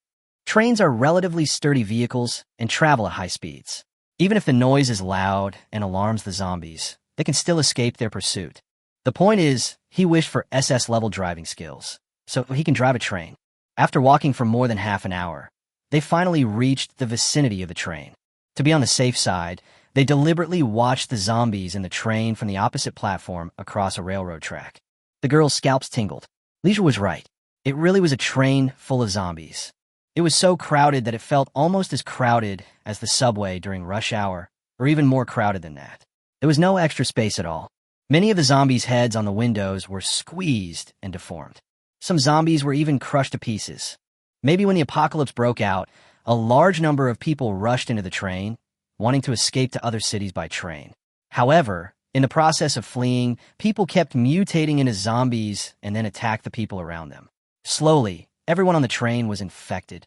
Trains are relatively sturdy vehicles and travel at high speeds. Even if the noise is loud and alarms the zombies, they can still escape their pursuit. The point is, he wished for SS-level driving skills, so he can drive a train. After walking for more than half an hour, they finally reached the vicinity of the train. To be on the safe side, they deliberately watched the zombies in the train from the opposite platform across a railroad track. The girls' scalps tingled. Li Jue was right. It really was a train full of zombies. It was so crowded that it felt almost as crowded as the subway during rush hour, or even more crowded than that. There was no extra space at all. Many of the zombies' heads on the windows were squeezed and deformed. Some zombies were even crushed to pieces. Maybe when the apocalypse broke out, a large number of people rushed into the train, wanting to escape to other cities by train. However, in the process of fleeing, people kept mutating into zombies and then attacked the people around them. Slowly, everyone on the train was infected.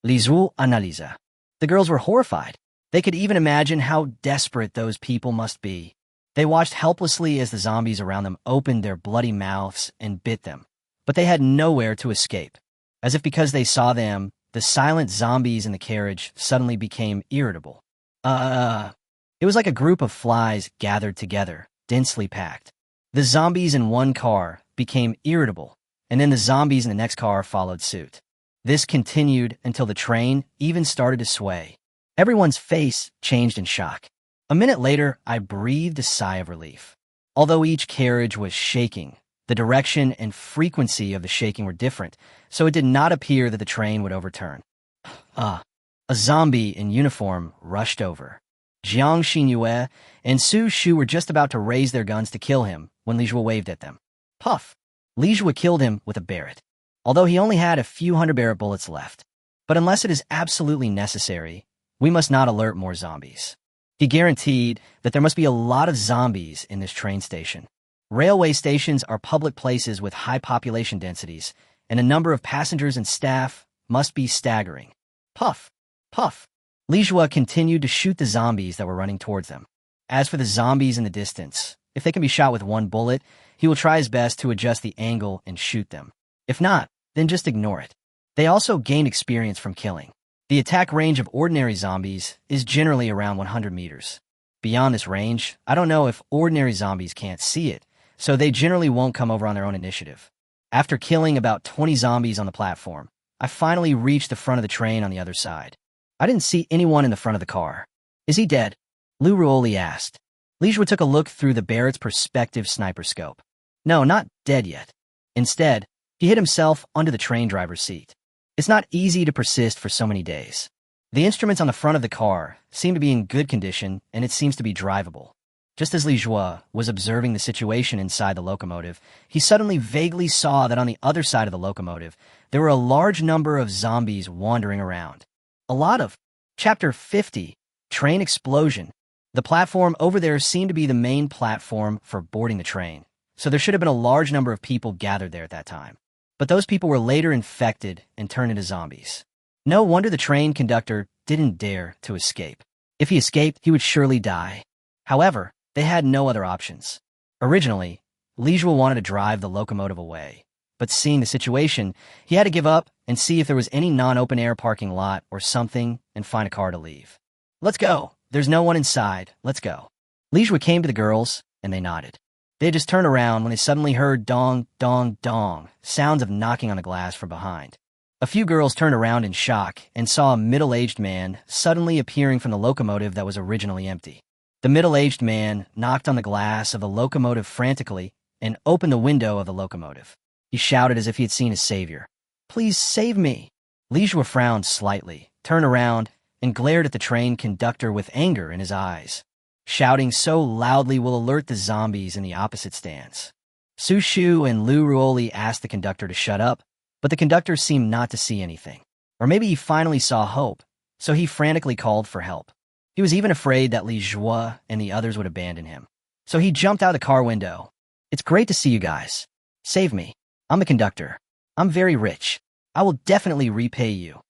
Lizu Analiza. The girls were horrified. They could even imagine how desperate those people must be. They watched helplessly as the zombies around them opened their bloody mouths and bit them. But they had nowhere to escape. As if because they saw them, the silent zombies in the carriage suddenly became irritable. It was like a group of flies gathered together, densely packed. The zombies in one car became irritable, and then the zombies in the next car followed suit. This continued until the train even started to sway. Everyone's face changed in shock. A minute later, I breathed a sigh of relief. Although each carriage was shaking, the direction and frequency of the shaking were different, so it did not appear that the train would overturn. A zombie in uniform rushed over. Jiang Xinyue and Su Shu were just about to raise their guns to kill him when Li Jue waved at them. Puff! Li Jue killed him with a Barrett, although he only had a few hundred Barrett bullets left. But unless it is absolutely necessary, we must not alert more zombies. He guaranteed that there must be a lot of zombies in this train station. Railway stations are public places with high population densities, and the number of passengers and staff must be staggering. Puff! Puff! Li Jue continued to shoot the zombies that were running towards them. As for the zombies in the distance, if they can be shot with one bullet, he will try his best to adjust the angle and shoot them. If not, then just ignore it. They also gained experience from killing. The attack range of ordinary zombies is generally around 100 meters. Beyond this range, I don't know if ordinary zombies can't see it, so they generally won't come over on their own initiative. After killing about 20 zombies on the platform, I finally reached the front of the train on the other side. I didn't see anyone in the front of the car. Is he dead? Lu Ruoli asked. Li Jue took a look through the Barrett's perspective sniper scope. No, not dead yet. Instead, He hid himself under the train driver's seat. It's not easy to persist for so many days. The instruments on the front of the car seem to be in good condition, and it seems to be drivable. Just as Li Jue was observing the situation inside the locomotive, he suddenly vaguely saw that on the other side of the locomotive, there were a large number of zombies wandering around. A lot of. Chapter 50, Train Explosion. The platform over there seemed to be the main platform for boarding the train, so there should have been a large number of people gathered there at that time. But those people were later infected and turned into zombies. No wonder the train conductor didn't dare to escape. If he escaped, he would surely die. However, they had no other options. Originally, Li Jue wanted to drive the locomotive away, but seeing the situation, he had to give up and see if there was any non-open-air parking lot or something and find a car to leave. Let's go. There's no one inside. Let's go. Li Jue came to the girls, and they nodded. They had just turned around when they suddenly heard dong, dong, dong, sounds of knocking on the glass from behind. A few girls turned around in shock and saw a middle-aged man suddenly appearing from the locomotive that was originally empty. The middle-aged man knocked on the glass of the locomotive frantically and opened the window of the locomotive. He shouted as if he had seen his savior. "Please save me." Li Jue frowned slightly, turned around, and glared at the train conductor with anger in his eyes. Shouting so loudly will alert the zombies in the opposite stands. Su Shu and Lu Ruoli asked the conductor to shut up, but the conductor seemed not to see anything. Or maybe he finally saw hope, so he frantically called for help. He was even afraid that Li Jue and the others would abandon him. So he jumped out the car window. "It's great to see you guys. Save me. I'm the conductor. I'm very rich. I will definitely repay you."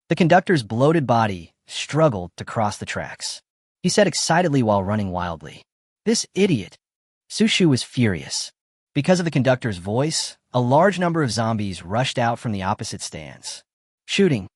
The conductor's bloated body struggled to cross the tracks. He said excitedly while running wildly. "This idiot." Su Shu was furious. Because of the conductor's voice, a large number of zombies rushed out from the opposite stands. Shooting.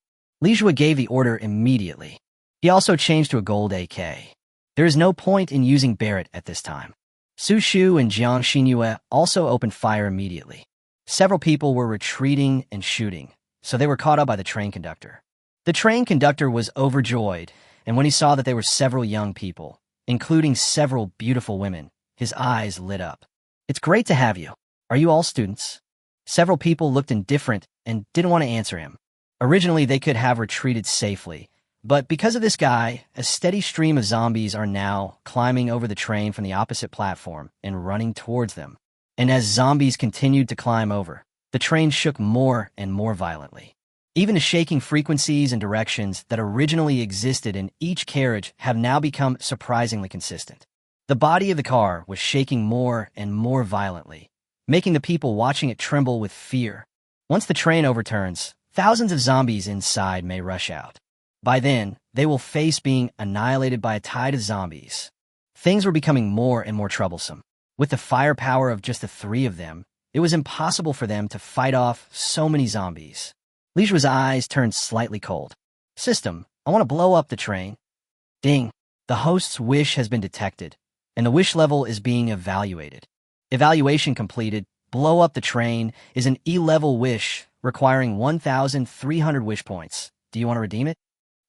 Li Jue gave the order immediately. He also changed to a gold AK. There is no point in using Barrett at this time. Su Shu and Jiang Xinyue also opened fire immediately. Several people were retreating and shooting, so they were caught up by the train conductor. The train conductor was overjoyed, and when he saw that there were several young people, including several beautiful women, his eyes lit up. "It's great to have you. Are you all students?" Several people looked indifferent and didn't want to answer him. Originally, they could have retreated safely, but because of this guy, a steady stream of zombies are now climbing over the train from the opposite platform and running towards them. And as zombies continued to climb over, the train shook more and more violently. Even the shaking frequencies and directions that originally existed in each carriage have now become surprisingly consistent. The body of the car was shaking more and more violently, making the people watching it tremble with fear. Once the train overturns, thousands of zombies inside may rush out. By then, they will face being annihilated by a tide of zombies. Things were becoming more and more troublesome. With the firepower of just the three of them, it was impossible for them to fight off so many zombies. Li Jue's eyes turned slightly cold. "System, I want to blow up the train." Ding. The host's wish has been detected, and the wish level is being evaluated. Evaluation completed. Blow up the train is an E-level wish requiring 1,300 wish points. Do you want to redeem it?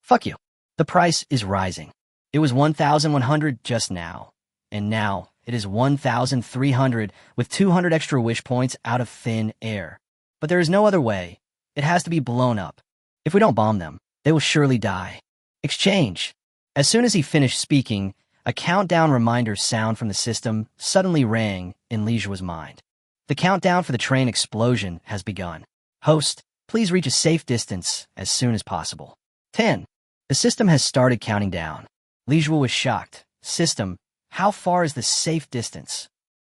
Fuck you. The price is rising. It was 1,100 just now, and now it is 1,300 with 200 extra wish points out of thin air. But there is no other way. It has to be blown up. If we don't bomb them, they will surely die. Exchange. As soon as he finished speaking, a countdown reminder sound from the system suddenly rang in Li Jue's mind. The countdown for the train explosion has begun. Host, please reach a safe distance as soon as possible. 10. The system has started counting down. Li Jue was shocked. System, how far is the safe distance?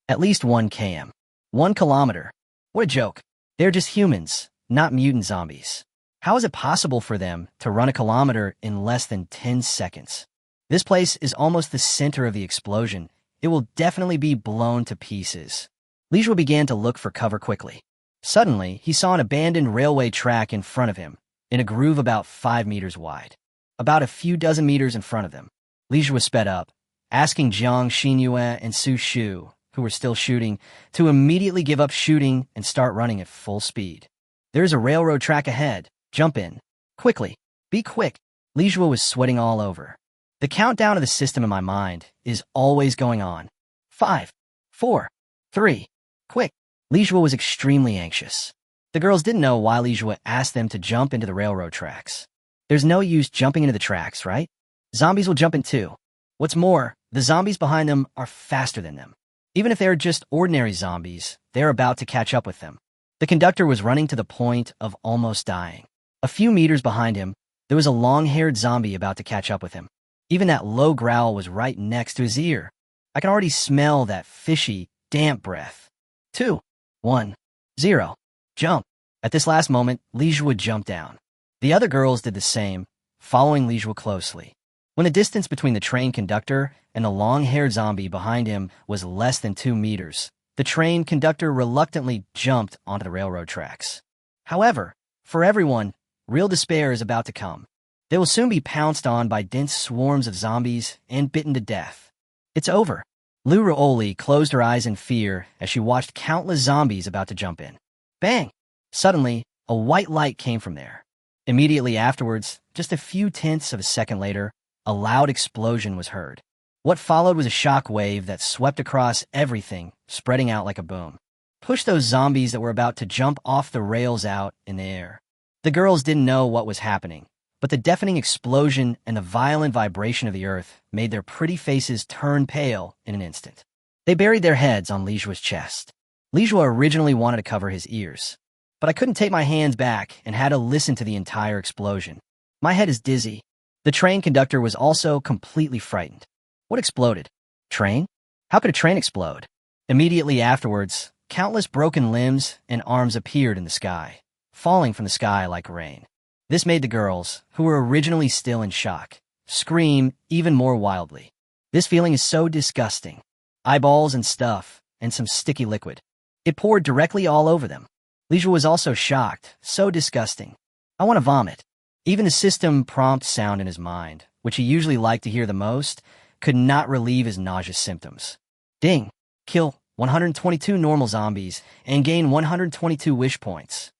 At least 1 km. 1 kilometer. What a joke. They're just humans, not mutant zombies. How is it possible for them to run a kilometer in less than 10 seconds? This place is almost the center of the explosion. It will definitely be blown to pieces. Li Jue began to look for cover quickly. Suddenly, he saw an abandoned railway track in front of him, in a groove about 5 meters wide. About a few dozen meters in front of them, Li Jue sped up, asking Jiang Xinyue and Su Shu, who were still shooting, to immediately give up shooting and start running at full speed. There is a railroad track ahead. Jump in. Quickly. Be quick. Li Jue was sweating all over. The countdown of the system in my mind is always going on. 5, 4, 3. Quick. Li Jue was extremely anxious. The girls didn't know why Li Jue asked them to jump into the railroad tracks. There's no use jumping into the tracks, right? Zombies will jump in too. What's more, the zombies behind them are faster than them. Even if they are just ordinary zombies, they're about to catch up with them. The conductor was running to the point of almost dying. A few meters behind him, there was a long-haired zombie about to catch up with him. Even that low growl was right next to his ear. I can already smell that fishy, damp breath. 2, 1, 0. Jump. At this last moment, Li Jue jumped down. The other girls did the same, following Li Jue closely. When the distance between the train conductor and the long-haired zombie behind him was less than 2 meters, the train conductor reluctantly jumped onto the railroad tracks. However, for everyone, real despair is about to come. They will soon be pounced on by dense swarms of zombies and bitten to death. It's over. Lu Ruoli closed her eyes in fear as she watched countless zombies about to jump in. Bang! Suddenly, a white light came from there. Immediately afterwards, just a few tenths of a second later, a loud explosion was heard. What followed was a shock wave that swept across everything, spreading out like a boom. Pushed those zombies that were about to jump off the rails out in the air. The girls didn't know what was happening, but the deafening explosion and the violent vibration of the earth made their pretty faces turn pale in an instant. They buried their heads on Li Jue's chest. Li Jue originally wanted to cover his ears, but I couldn't take my hands back and had to listen to the entire explosion. My head is dizzy. The train conductor was also completely frightened. What exploded? Train? How could a train explode? Immediately afterwards, countless broken limbs and arms appeared in the sky, falling from the sky like rain. This made the girls, who were originally still in shock, scream even more wildly. This feeling is so disgusting. Eyeballs and stuff, and some sticky liquid. It poured directly all over them. Li Jue was also shocked, so disgusting. I want to vomit. Even the system prompt sound in his mind, which he usually liked to hear the most, could not relieve his nauseous symptoms. Ding! Kill 122 normal zombies and gain 122 wish points.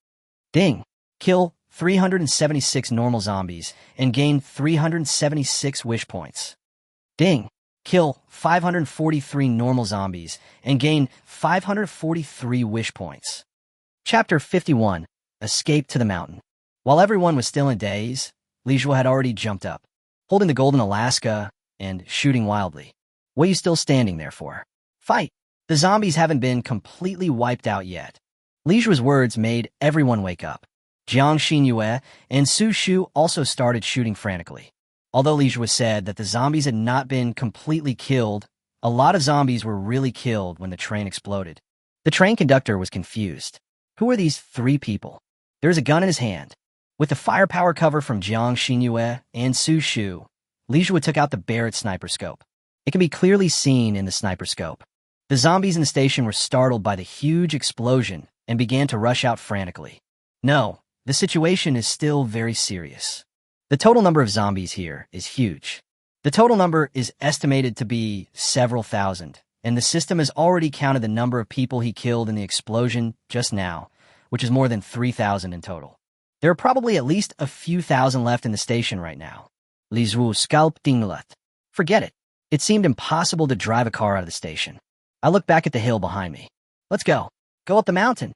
Ding! Kill 376 normal zombies and gain 376 wish points. Ding! Kill 543 normal zombies and gain 543 wish points. Chapter 51. Escape to the Mountain. While everyone was still in a daze, Li Jue had already jumped up, holding the golden Alaska and shooting wildly. What are you still standing there for? Fight! The zombies haven't been completely wiped out yet. Li Jue's words made everyone wake up. Jiang Xinyue and Su Shu also started shooting frantically. Although Li Jue said that the zombies had not been completely killed, a lot of zombies were really killed when the train exploded. The train conductor was confused. Who are these 3 people? There is a gun in his hand. With the firepower cover from Jiang Xinyue and Su Shu, Li Jue took out the Barrett sniper scope. It can be clearly seen in the sniper scope. The zombies in the station were startled by the huge explosion and began to rush out frantically. No, the situation is still very serious. The total number of zombies here is huge. The total number is estimated to be several thousand, and the system has already counted the number of people he killed in the explosion just now, which is more than 3,000 in total. There are probably at least a few thousand left in the station right now. Li Jue scalp dinglet. Forget it. It seemed impossible to drive a car out of the station. I looked back at the hill behind me. Let's go. Go up the mountain.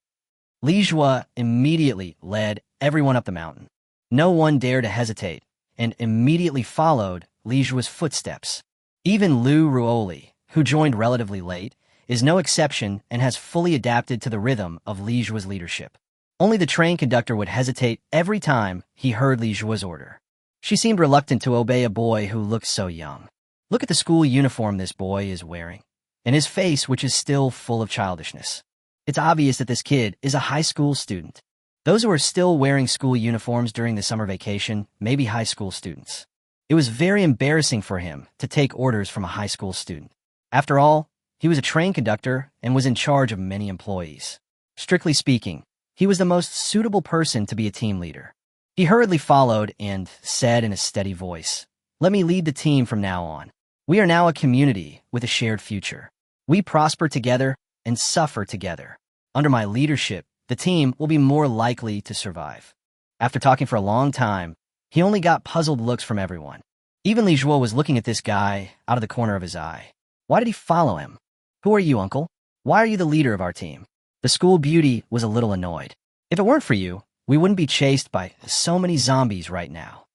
Li Jue immediately led everyone up the mountain. No one dared to hesitate, and immediately followed Li Jue's footsteps. Even Lu Ruoli, who joined relatively late, is no exception and has fully adapted to the rhythm of Li Jue's leadership. Only the train conductor would hesitate every time he heard Li Jue's order. She seemed reluctant to obey a boy who looked so young. Look at the school uniform this boy is wearing, and his face, which is still full of childishness. It's obvious that this kid is a high school student. Those who are still wearing school uniforms during the summer vacation may be high school students. It was very embarrassing for him to take orders from a high school student. After all, he was a train conductor and was in charge of many employees. Strictly speaking, he was the most suitable person to be a team leader. He hurriedly followed and said in a steady voice, "Let me lead the team from now on. We are now a community with a shared future. We prosper together and suffer together. Under my leadership, the team will be more likely to survive." After talking for a long time, he only got puzzled looks from everyone. Even Li Jue was looking at this guy out of the corner of his eye. Why did he follow him? Who are you, uncle? Why are you the leader of our team? The school beauty was a little annoyed. If it weren't for you, we wouldn't be chased by so many zombies right now.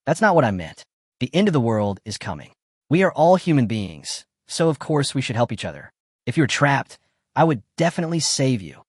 That's not what I meant. The end of the world is coming. We are all human beings, so of course we should help each other. If you're trapped, I would definitely save you.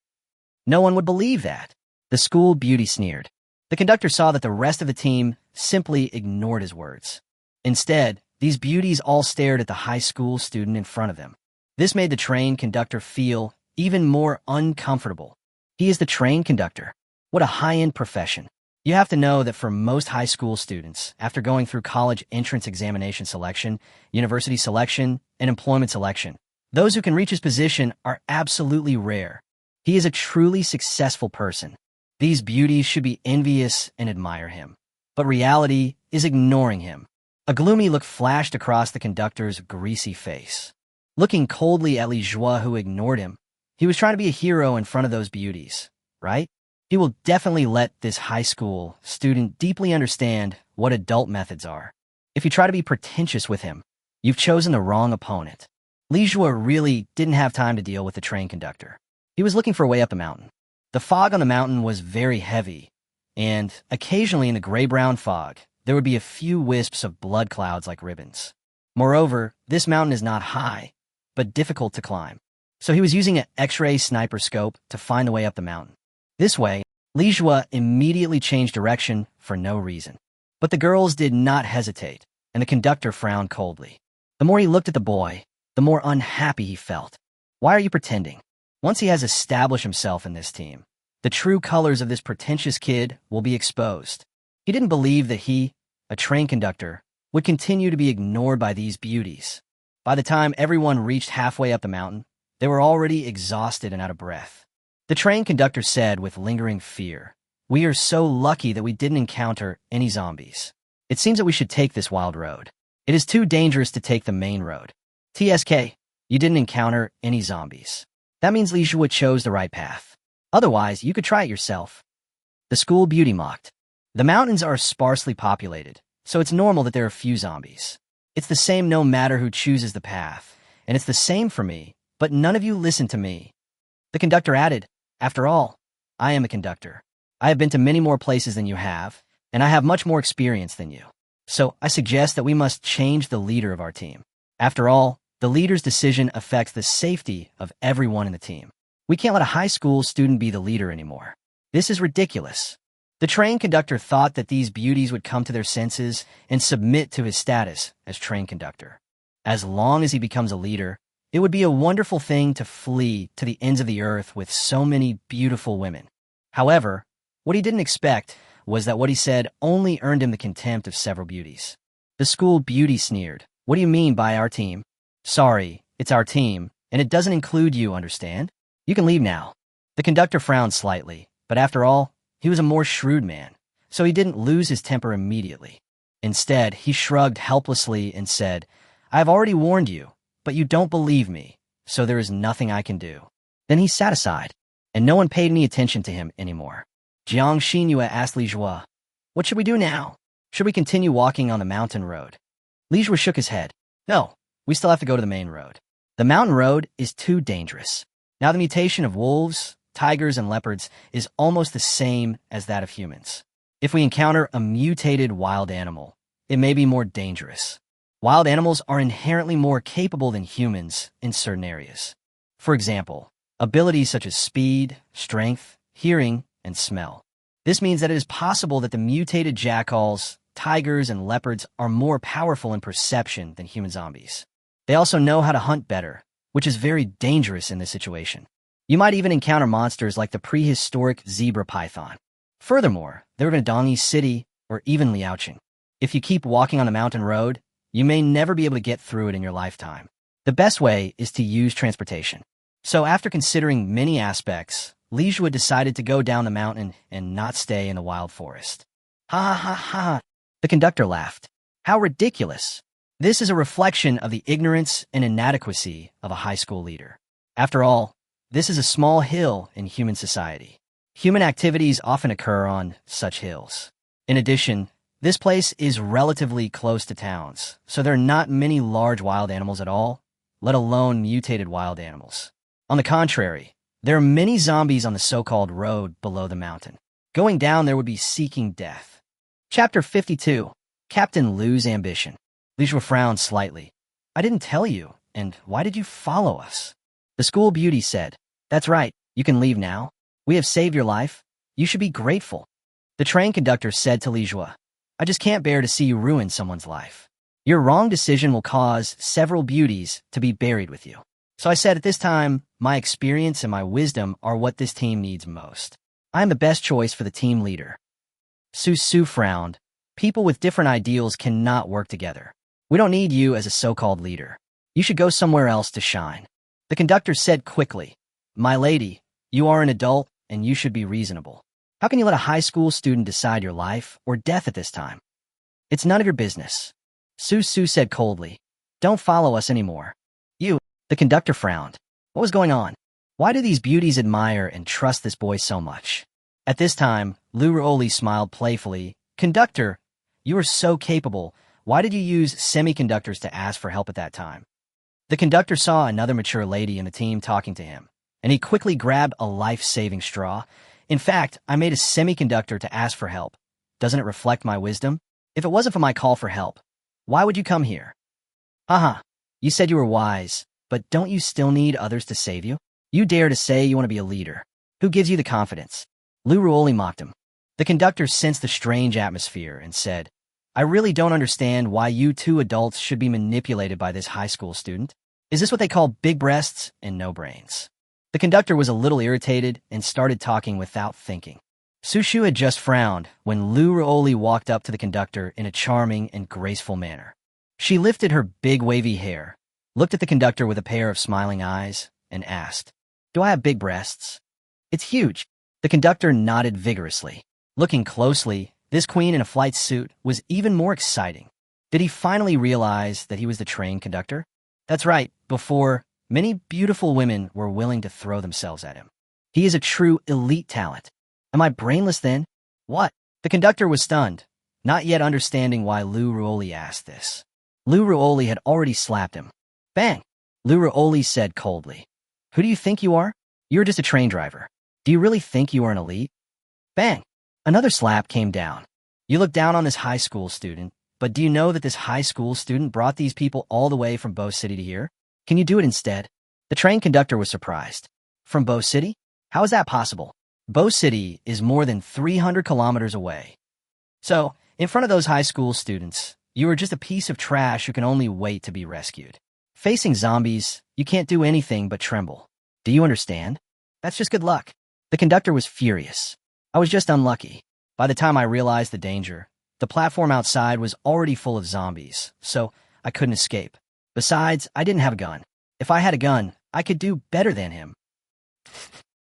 No one would believe that. The school beauty sneered. The conductor saw that the rest of the team simply ignored his words. Instead, these beauties all stared at the high school student in front of them. This made the train conductor feel even more uncomfortable. He is the train conductor. What a high-end profession. You have to know that for most high school students, after going through college entrance examination selection, university selection, and employment selection, those who can reach his position are absolutely rare. He is a truly successful person. These beauties should be envious and admire him. But reality is ignoring him. A gloomy look flashed across the conductor's greasy face. Looking coldly at Li Jua, who ignored him, he was trying to be a hero in front of those beauties, right? He will definitely let this high school student deeply understand what adult methods are. If you try to be pretentious with him, you've chosen the wrong opponent. Li Jua really didn't have time to deal with the train conductor. He was looking for a way up the mountain. The fog on the mountain was very heavy, and occasionally in the gray-brown fog, there would be a few wisps of blood clouds like ribbons. Moreover, this mountain is not high, but difficult to climb. So he was using an X-ray sniper scope to find the way up the mountain. This way, Li Jua immediately changed direction for no reason. But the girls did not hesitate, and the conductor frowned coldly. The more he looked at the boy, the more unhappy he felt. Why are you pretending? Once he has established himself in this team, the true colors of this pretentious kid will be exposed. He didn't believe that he, a train conductor, would continue to be ignored by these beauties. By the time everyone reached halfway up the mountain, they were already exhausted and out of breath. The train conductor said with lingering fear, "We are so lucky that we didn't encounter any zombies. It seems that we should take this wild road. It is too dangerous to take the main road. TSK, you didn't encounter any zombies. That means Li Jua chose the right path. Otherwise, you could try it yourself." The school beauty mocked. The mountains are sparsely populated, so it's normal that there are few zombies. It's the same no matter who chooses the path, and it's the same for me, but none of you listen to me. The conductor added, "After all, I am a conductor. I have been to many more places than you have, and I have much more experience than you. So I suggest that we must change the leader of our team. After all, the leader's decision affects the safety of everyone in the team. We can't let a high school student be the leader anymore. This is ridiculous." The train conductor thought that these beauties would come to their senses and submit to his status as train conductor. As long as he becomes a leader, it would be a wonderful thing to flee to the ends of the earth with so many beautiful women. However, what he didn't expect was that what he said only earned him the contempt of several beauties. The school beauty sneered. "What do you mean by our team?" "Sorry, it's our team, and it doesn't include you, understand? You can leave now." The conductor frowned slightly, but after all, he was a more shrewd man, so he didn't lose his temper immediately. Instead, he shrugged helplessly and said, "I have already warned you, but you don't believe me, so there is nothing I can do." Then he sat aside, and no one paid any attention to him anymore. Jiang Xinyue asked Li Jua, "What should we do now? Should we continue walking on the mountain road?" Li Jua shook his head. "No, we still have to go to the main road. The mountain road is too dangerous. Now the mutation of wolves, tigers, and leopards is almost the same as that of humans. If we encounter a mutated wild animal, it may be more dangerous. Wild animals are inherently more capable than humans in certain areas. For example, abilities such as speed, strength, hearing, and smell. This means that it is possible that the mutated jackals, tigers, and leopards are more powerful in perception than human zombies. They also know how to hunt better, which is very dangerous in this situation. You might even encounter monsters like the prehistoric zebra python. Furthermore, there are Dongi City or even Liaoqing. If you keep walking on the mountain road, you may never be able to get through it in your lifetime. The best way is to use transportation. So after considering many aspects, Li Jua decided to go down the mountain and not stay in the wild forest. "Ha ha ha ha!" The conductor laughed. "How ridiculous! This is a reflection of the ignorance and inadequacy of a high school leader. After all, this is a small hill in human society. Human activities often occur on such hills. In addition, this place is relatively close to towns, so there are not many large wild animals at all, let alone mutated wild animals. On the contrary, There are many zombies on the so-called road below the mountain. Going down there would be seeking death. Chapter 52. Captain Lu's Ambition. Lishua frowned slightly. I didn't tell you, and why did you follow us? The school beauty said, That's right, you can leave now. We have saved your life. You should be grateful. The train conductor said to Lishua, I just can't bear to see you ruin someone's life. Your wrong decision will cause several beauties to be buried with you. So I said at this time, my experience and my wisdom are what this team needs most. I am the best choice for the team leader. Su frowned. People with different ideals cannot work together. We don't need you as a so-called leader. You should go somewhere else to shine. The conductor said quickly, My lady, you are an adult and you should be reasonable. How can you let a high school student decide your life or death at this time? It's none of your business. Su said coldly, Don't follow us anymore. You, the conductor frowned. What was going on? Why do these beauties admire and trust this boy so much? At this time, Lu Ruoli smiled playfully. Conductor, you are so capable. Why did you use semiconductors to ask for help at that time? The conductor saw another mature lady in the team talking to him, and he quickly grabbed a life-saving straw. In fact, I made a semiconductor to ask for help. Doesn't it reflect my wisdom? If it wasn't for my call for help, why would you come here? Haha, you said you were wise, but don't you still need others to save you? You dare to say you want to be a leader. Who gives you the confidence? Lu Ruoli mocked him. The conductor sensed the strange atmosphere and said, I really don't understand why you two adults should be manipulated by this high school student. Is this what they call big breasts and no brains? The conductor was a little irritated and started talking without thinking. Sushu had just frowned when Lu Ruoli walked up to the conductor in a charming and graceful manner. She lifted her big wavy hair, looked at the conductor with a pair of smiling eyes, and asked, Do I have big breasts? It's huge. The conductor nodded vigorously. Looking closely, this queen in a flight suit was even more exciting. Did he finally realize that he was the train conductor? That's right, before, many beautiful women were willing to throw themselves at him. He is a true elite talent. Am I brainless then? What? The conductor was stunned, not yet understanding why Lu Ruoli asked this. Lu Ruoli had already slapped him. Bang! Lu Ruoli said coldly. Who do you think you are? You're just a train driver. Do you really think you are an elite? Bang! Another slap came down. You look down on this high school student, but do you know that this high school student brought these people all the way from Bo City to here? Can you do it instead? The train conductor was surprised. From Bo City? How is that possible? Bo City is more than 300 kilometers away. So, in front of those high school students, you are just a piece of trash who can only wait to be rescued. Facing zombies, you can't do anything but tremble. Do you understand? That's just good luck. The conductor was furious. I was just unlucky. By the time I realized the danger, the platform outside was already full of zombies, so I couldn't escape. Besides, I didn't have a gun. If I had a gun, I could do better than him.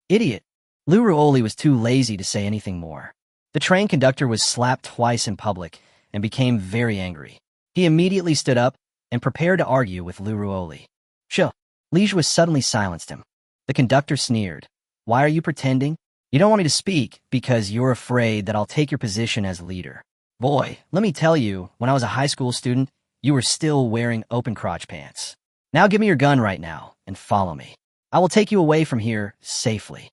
Idiot. Lu Ruoli was too lazy to say anything more. The train conductor was slapped twice in public and became very angry. He immediately stood up and prepared to argue with Lu Ruoli. Sure. Lishua suddenly silenced him. The conductor sneered. Why are you pretending? You don't want me to speak because you're afraid that I'll take your position as leader. Boy, let me tell you, when I was a high school student, you were still wearing open crotch pants. Now give me your gun right now and follow me. I will take you away from here safely.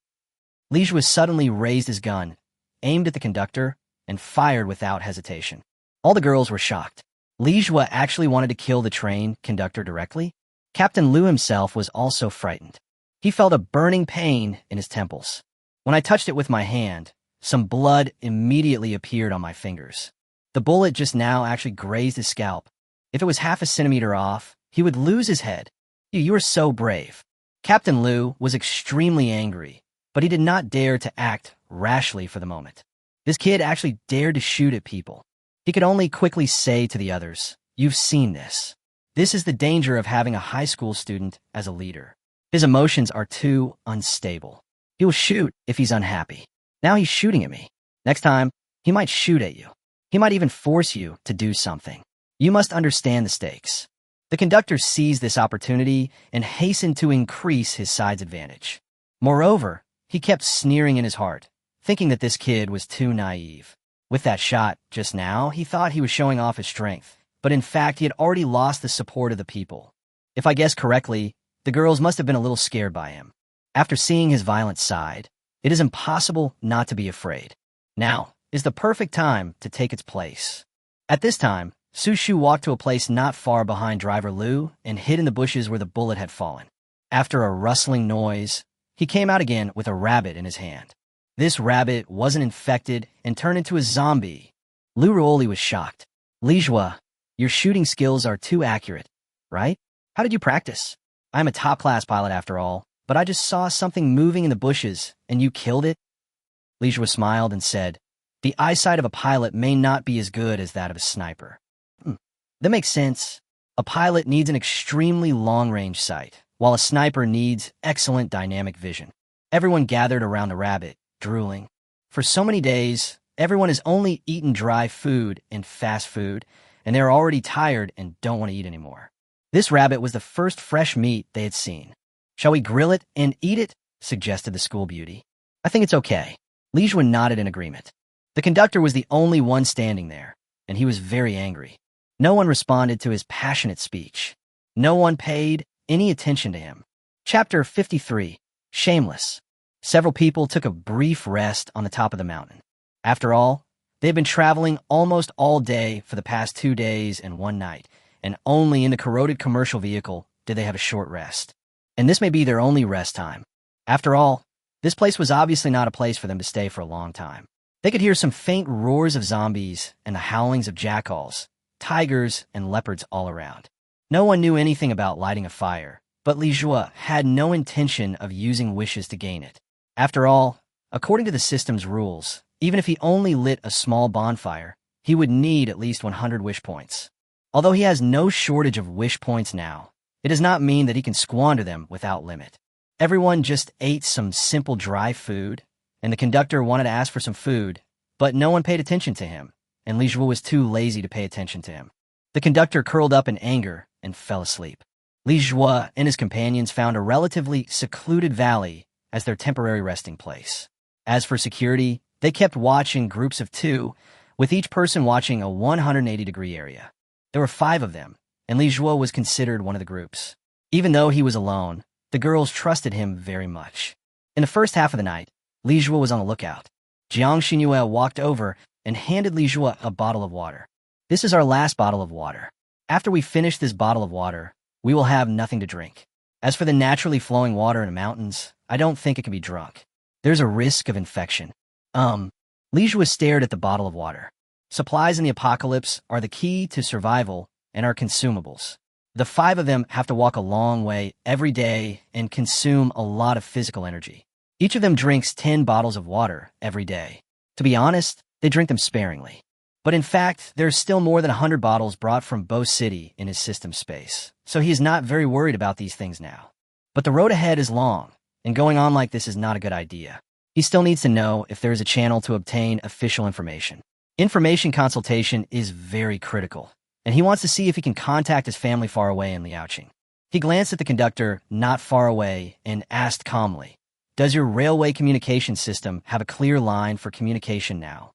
Lishua suddenly raised his gun, aimed at the conductor, and fired without hesitation. All the girls were shocked. Lishua actually wanted to kill the train conductor directly? Captain Lu himself was also frightened. He felt a burning pain in his temples. When I touched it with my hand, some blood immediately appeared on my fingers. The bullet just now actually grazed his scalp. If it was half a centimeter off, he would lose his head. You are so brave. Captain Lu was extremely angry, but he did not dare to act rashly for the moment. This kid actually dared to shoot at people. He could only quickly say to the others, You've seen this. This is the danger of having a high school student as a leader. His emotions are too unstable. He will shoot if he's unhappy. Now he's shooting at me. Next time, he might shoot at you. He might even force you to do something. You must understand the stakes. The conductor seized this opportunity and hastened to increase his side's advantage. Moreover, he kept sneering in his heart, thinking that this kid was too naive. With that shot just now, he thought he was showing off his strength, but in fact he had already lost the support of the people. If I guessed correctly, the girls must have been a little scared by him. After seeing his violent side, it is impossible not to be afraid. Now is the perfect time to take its place. At this time, Su Shu walked to a place not far behind driver Lu and hid in the bushes where the bullet had fallen. After a rustling noise, he came out again with a rabbit in his hand. This rabbit wasn't infected and turned into a zombie. Lu Ruoli was shocked. Li Jue, your shooting skills are too accurate, right? How did you practice? I'm a top-class pilot after all, but I just saw something moving in the bushes, and you killed it? Li Jue smiled and said, the eyesight of a pilot may not be as good as that of a sniper. That makes sense. A pilot needs an extremely long-range sight, while a sniper needs excellent dynamic vision. Everyone gathered around the rabbit, drooling. For so many days, everyone has only eaten dry food and fast food, and they're already tired and don't want to eat anymore. This rabbit was the first fresh meat they had seen. Shall we grill it and eat it? Suggested the school beauty. I think it's okay. Li Jue nodded in agreement. The conductor was the only one standing there, and he was very angry. No one responded to his passionate speech. No one paid any attention to him. Chapter 53, Shameless. Several people took a brief rest on the top of the mountain. After all, they had been traveling almost all day for the past 2 days and 1 night, and only in the corroded commercial vehicle did they have a short rest. And this may be their only rest time. After all, this place was obviously not a place for them to stay for a long time. They could hear some faint roars of zombies and the howlings of jackals, tigers, and leopards all around. No one knew anything about lighting a fire, but Li Jue had no intention of using wishes to gain it. After all, according to the system's rules, even if he only lit a small bonfire, he would need at least 100 wish points. Although he has no shortage of wish points now, it does not mean that he can squander them without limit. Everyone just ate some simple dry food, and the conductor wanted to ask for some food, but no one paid attention to him, and Li Jue was too lazy to pay attention to him. The conductor curled up in anger and fell asleep. Li Jue and his companions found a relatively secluded valley as their temporary resting place. As for security, they kept watch in groups of 2, with each person watching a 180-degree area. There were 5 of them, and Li Jue was considered one of the groups. Even though he was alone, the girls trusted him very much. In the first half of the night, Li Jue was on the lookout. Jiang Xinyue walked over and handed Li Jue a bottle of water. This is our last bottle of water. After we finish this bottle of water, we will have nothing to drink. As for the naturally flowing water in the mountains, I don't think it can be drunk. There's a risk of infection. Li Jue stared at the bottle of water. Supplies in the apocalypse are the key to survival and are consumables. The 5 of them have to walk a long way every day and consume a lot of physical energy. Each of them drinks 10 bottles of water every day. To be honest, they drink them sparingly. But in fact, there's still more than 100 bottles brought from Bo City in his system space, so he is not very worried about these things now. But the road ahead is long, and going on like this is not a good idea. He still needs to know if there is a channel to obtain official information. Information consultation is very critical, and he wants to see if he can contact his family far away in Liaoqing. He glanced at the conductor not far away and asked calmly, "Does your railway communication system have a clear line for communication now?"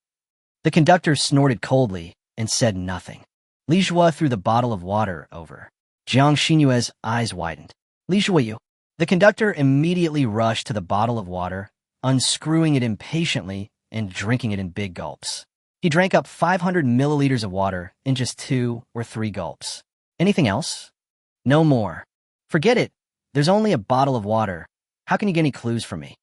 The conductor snorted coldly and said nothing. Li Jue threw the bottle of water over. Jiang Xinyue's eyes widened. "Li Jue, you." The conductor immediately rushed to the bottle of water, unscrewing it impatiently and drinking it in big gulps. He drank up 500 milliliters of water in just 2 or 3 gulps. Anything else? No more. Forget it. There's only a bottle of water. How can you get any clues from me?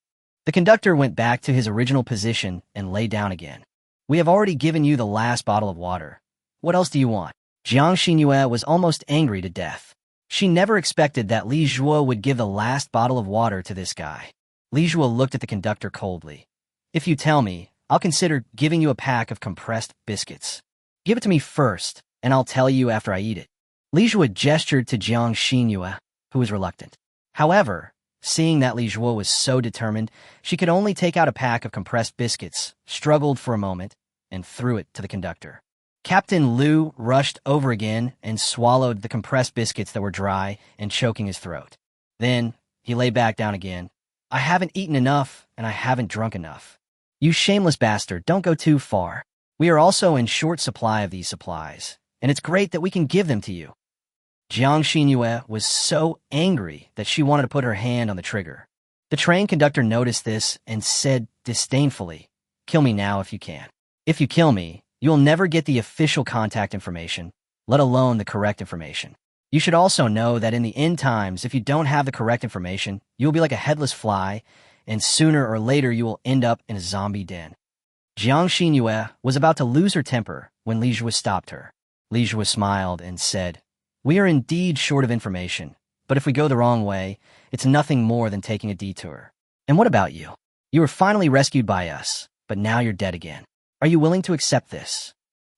The conductor went back to his original position and lay down again. We have already given you the last bottle of water. What else do you want? Jiang Xinyue was almost angry to death. She never expected that Li Jue would give the last bottle of water to this guy. Li Jue looked at the conductor coldly. "If you tell me, I'll consider giving you a pack of compressed biscuits. Give it to me first, and I'll tell you after I eat it." Li Jue gestured to Jiang Xinyue, who was reluctant. However, seeing that Li Jue was so determined, she could only take out a pack of compressed biscuits, struggled for a moment, and threw it to the conductor. Captain Liu rushed over again and swallowed the compressed biscuits that were dry and choking his throat. Then he lay back down again. "I haven't eaten enough, and I haven't drunk enough. You shameless bastard, don't go too far. We are also in short supply of these supplies, and it's great that we can give them to you." Jiang Xinyue was so angry that she wanted to put her hand on the trigger. The train conductor noticed this and said disdainfully, "Kill me now if you can. If you kill me, you will never get the official contact information, let alone the correct information. You should also know that in the end times, if you don't have the correct information, you will be like a headless fly, and sooner or later you will end up in a zombie den." Jiang Xinyue was about to lose her temper when Li Jue stopped her. Li Jue smiled and said, "We are indeed short of information, but if we go the wrong way, it's nothing more than taking a detour. And what about you? You were finally rescued by us, but now you're dead again. Are you willing to accept this?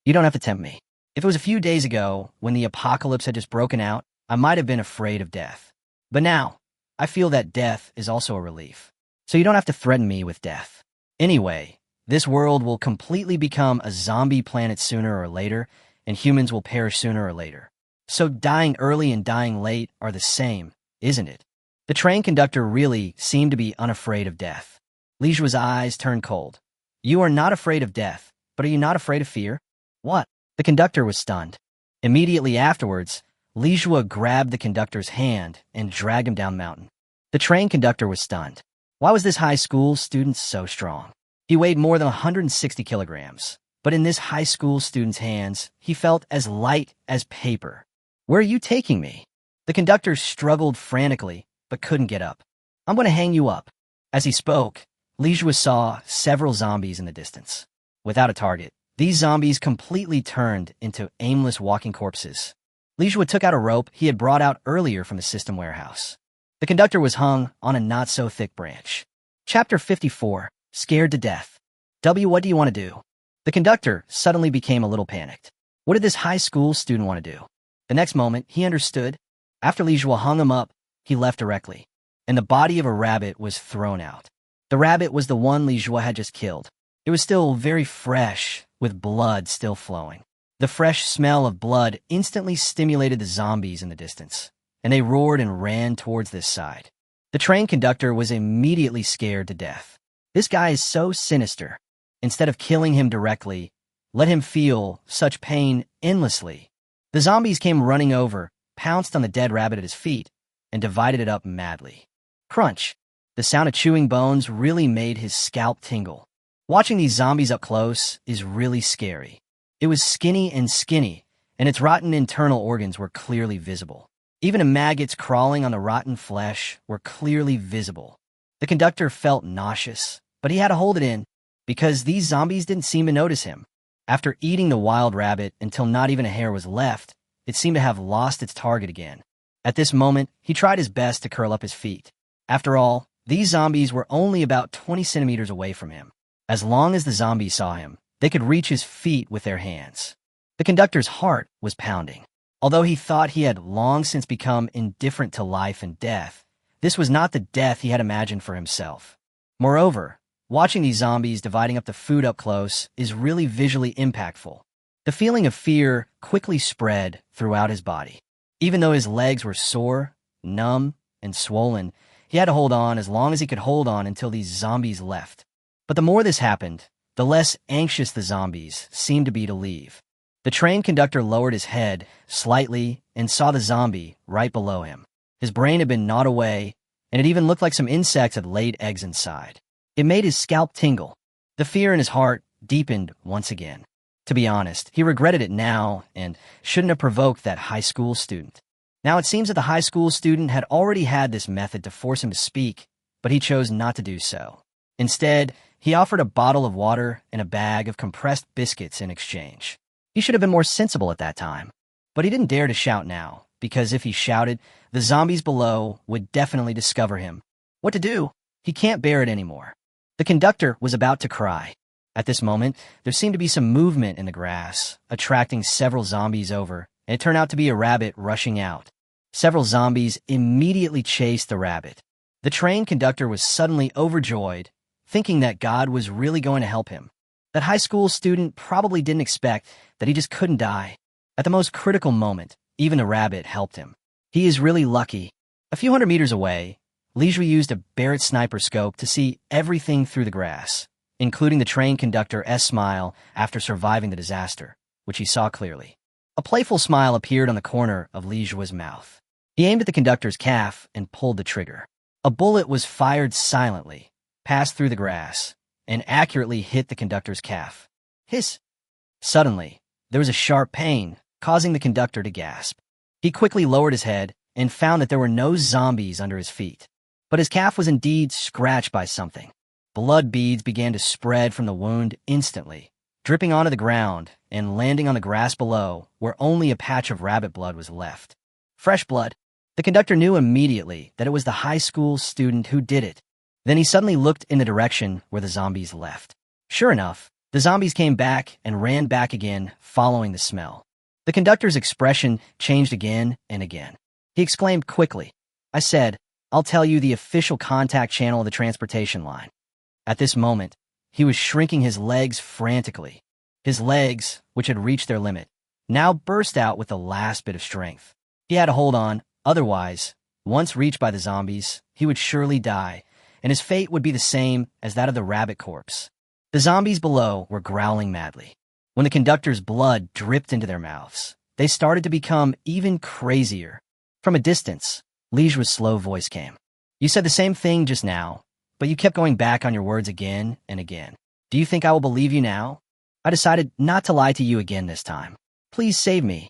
You don't have to tempt me. If it was a few days ago, when the apocalypse had just broken out, I might have been afraid of death. But now, I feel that death is also a relief. So you don't have to threaten me with death. Anyway, this world will completely become a zombie planet sooner or later, and humans will perish sooner or later. So dying early and dying late are the same, isn't it?" The train conductor really seemed to be unafraid of death. Li Jue's eyes turned cold. "You are not afraid of death, but are you not afraid of fear?" "What?" The conductor was stunned. Immediately afterwards, Li Jue grabbed the conductor's hand and dragged him down the mountain. The train conductor was stunned. Why was this high school student so strong? He weighed more than 160 kilograms, but in this high school student's hands, he felt as light as paper. "Where are you taking me?" The conductor struggled frantically, but couldn't get up. "I'm going to hang you up." As he spoke, Li Jue saw several zombies in the distance. Without a target, these zombies completely turned into aimless walking corpses. Li Jue took out a rope he had brought out earlier from the system warehouse. The conductor was hung on a not-so-thick branch. Chapter 54, Scared to Death. What do you want to do? The conductor suddenly became a little panicked. What did this high school student want to do? The next moment, he understood. After Li Jue hung him up, he left directly, and the body of a rabbit was thrown out. The rabbit was the one Li Jue had just killed. It was still very fresh, with blood still flowing. The fresh smell of blood instantly stimulated the zombies in the distance, and they roared and ran towards this side. The train conductor was immediately scared to death. This guy is so sinister. Instead of killing him directly, let him feel such pain endlessly. The zombies came running over, pounced on the dead rabbit at his feet, and divided it up madly. Crunch! The sound of chewing bones really made his scalp tingle. Watching these zombies up close is really scary. It was skinny, and its rotten internal organs were clearly visible. Even the maggots crawling on the rotten flesh were clearly visible. The conductor felt nauseous, but he had to hold it in, because these zombies didn't seem to notice him. After eating the wild rabbit until not even a hair was left, it seemed to have lost its target again. At this moment, he tried his best to curl up his feet. After all, these zombies were only about 20 centimeters away from him. As long as the zombies saw him, they could reach his feet with their hands. The conductor's heart was pounding. Although he thought he had long since become indifferent to life and death, this was not the death he had imagined for himself. Moreover, watching these zombies dividing up the food up close is really visually impactful. The feeling of fear quickly spread throughout his body. Even though his legs were sore, numb, and swollen, he had to hold on as long as he could hold on until these zombies left. But the more this happened, the less anxious the zombies seemed to be to leave. The train conductor lowered his head slightly and saw the zombie right below him. His brain had been gnawed away, and it even looked like some insects had laid eggs inside. It made his scalp tingle. The fear in his heart deepened once again. To be honest, he regretted it now and shouldn't have provoked that high school student. Now it seems that the high school student had already had this method to force him to speak, but he chose not to do so. Instead, he offered a bottle of water and a bag of compressed biscuits in exchange. He should have been more sensible at that time. But he didn't dare to shout now, because if he shouted, the zombies below would definitely discover him. What to do? He can't bear it anymore. The conductor was about to cry. At this moment, there seemed to be some movement in the grass, attracting several zombies over, and it turned out to be a rabbit rushing out. Several zombies immediately chased the rabbit. The train conductor was suddenly overjoyed, thinking that God was really going to help him. That high school student probably didn't expect that he just couldn't die. At the most critical moment, even the rabbit helped him. He is really lucky. A few hundred meters away, Li Jue used a Barrett sniper scope to see everything through the grass, including the train conductor's smile after surviving the disaster, which he saw clearly. A playful smile appeared on the corner of Li Jue's mouth. He aimed at the conductor's calf and pulled the trigger. A bullet was fired silently, passed through the grass, and accurately hit the conductor's calf. Hiss! Suddenly, there was a sharp pain, causing the conductor to gasp. He quickly lowered his head and found that there were no zombies under his feet. But his calf was indeed scratched by something. Blood beads began to spread from the wound instantly, dripping onto the ground and landing on the grass below, where only a patch of rabbit blood was left. Fresh blood. The conductor knew immediately that it was the high school student who did it. Then he suddenly looked in the direction where the zombies left. Sure enough, the zombies came back and ran back again, following the smell. The conductor's expression changed again and again. He exclaimed quickly, "I said, I'll tell you the official contact channel of the transportation line." At this moment, he was shrinking his legs frantically. His legs, which had reached their limit, now burst out with the last bit of strength. He had to hold on, otherwise, once reached by the zombies, he would surely die, and his fate would be the same as that of the rabbit corpse. The zombies below were growling madly. When the conductor's blood dripped into their mouths, they started to become even crazier. From a distance, Lijua's slow voice came. "You said the same thing just now, but you kept going back on your words again and again. Do you think I will believe you now? I decided not to lie to you again this time. Please save me."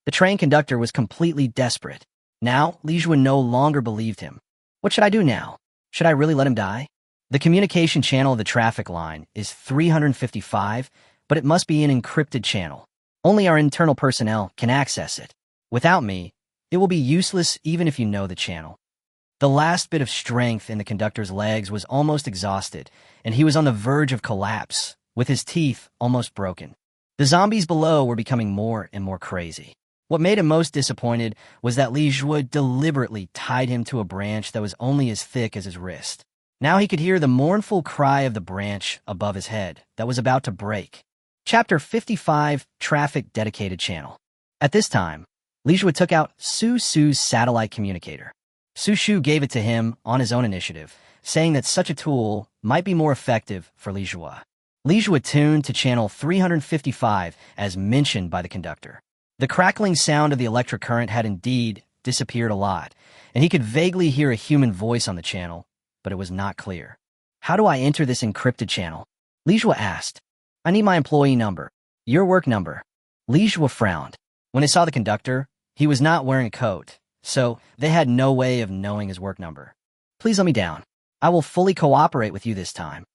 The train conductor was completely desperate. Now, Lijua no longer believed him. What should I do now? Should I really let him die? The communication channel of the traffic line is 355, but it must be an encrypted channel. Only our internal personnel can access it. Without me, it will be useless even if you know the channel. The last bit of strength in the conductor's legs was almost exhausted, and he was on the verge of collapse, with his teeth almost broken. The zombies below were becoming more and more crazy. What made him most disappointed was that Li Jue deliberately tied him to a branch that was only as thick as his wrist. Now he could hear the mournful cry of the branch above his head that was about to break. Chapter 55, Traffic Dedicated Channel. At this time, Li Jue took out Su Su's satellite communicator. Su Shu gave it to him on his own initiative, saying that such a tool might be more effective for Li Jue. Li Jue tuned to channel 355 as mentioned by the conductor. The crackling sound of the electric current had indeed disappeared a lot, and he could vaguely hear a human voice on the channel, but it was not clear. "How do I enter this encrypted channel?" Li Jue asked. "I need my employee number. Your work number." Li Jue frowned. When they saw the conductor, he was not wearing a coat, so they had no way of knowing his work number. "Please let me down. I will fully cooperate with you this time."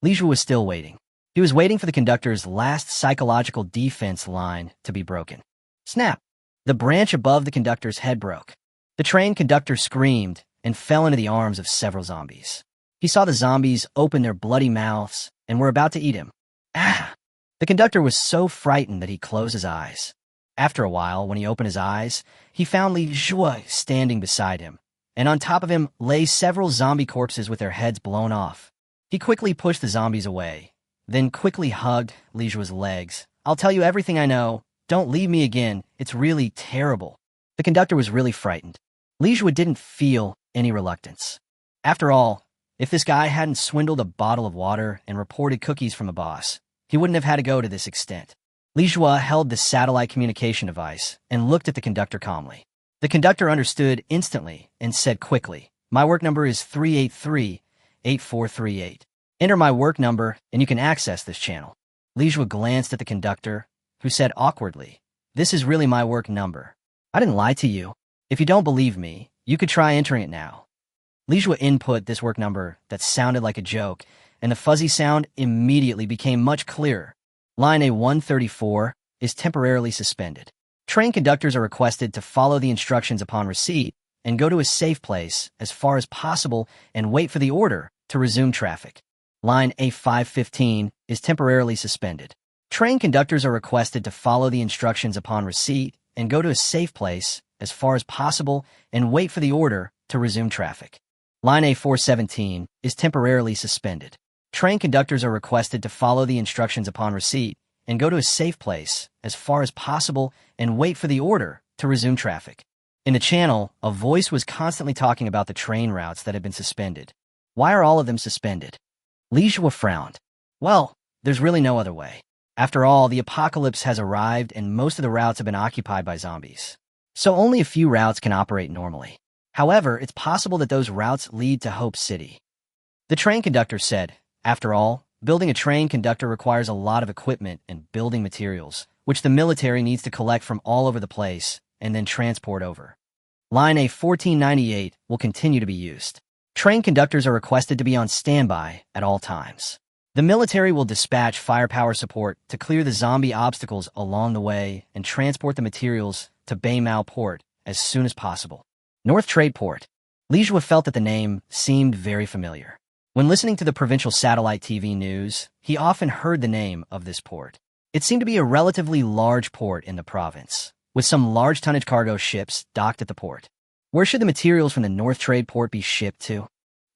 Li Jue was still waiting. He was waiting for the conductor's last psychological defense line to be broken. Snap! The branch above the conductor's head broke. The train conductor screamed and fell into the arms of several zombies. He saw the zombies open their bloody mouths and were about to eat him. Ah! The conductor was so frightened that he closed his eyes. After a while, when he opened his eyes, he found Li Jue standing beside him, and on top of him lay several zombie corpses with their heads blown off. He quickly pushed the zombies away, then quickly hugged Li Jue's legs. "I'll tell you everything I know. Don't leave me again. It's really terrible." The conductor was really frightened. Li Jue didn't feel any reluctance. After all, if this guy hadn't swindled a bottle of water and reported cookies from the boss, he wouldn't have had to go to this extent. Li Jue held the satellite communication device and looked at the conductor calmly. The conductor understood instantly and said quickly, "My work number is 383-8438. Enter my work number and you can access this channel." Li Jue glanced at the conductor, who said awkwardly, "This is really my work number. I didn't lie to you. If you don't believe me, you could try entering it now." Li Jue input this work number that sounded like a joke, and the fuzzy sound immediately became much clearer. Line A134 is temporarily suspended. Train conductors are requested to follow the instructions upon receipt and go to a safe place as far as possible and wait for the order to resume traffic. Line A515 is temporarily suspended. Train conductors are requested to follow the instructions upon receipt and go to a safe place as far as possible and wait for the order to resume traffic. Line A417 is temporarily suspended. Train conductors are requested to follow the instructions upon receipt and go to a safe place as far as possible and wait for the order to resume traffic. In the channel, a voice was constantly talking about the train routes that had been suspended. Why are all of them suspended? Li Jue frowned. Well, there's really no other way. After all, the apocalypse has arrived and most of the routes have been occupied by zombies. So only a few routes can operate normally. However, it's possible that those routes lead to Hope City. The train conductor said, after all, building a train conductor requires a lot of equipment and building materials, which the military needs to collect from all over the place and then transport over. Line A1498 will continue to be used. Train conductors are requested to be on standby at all times. The military will dispatch firepower support to clear the zombie obstacles along the way and transport the materials to Baymao Port as soon as possible. North Trade Port. Li Jue felt that the name seemed very familiar. When listening to the provincial satellite TV news, he often heard the name of this port. It seemed to be a relatively large port in the province, with some large tonnage cargo ships docked at the port. Where should the materials from the North Trade Port be shipped to?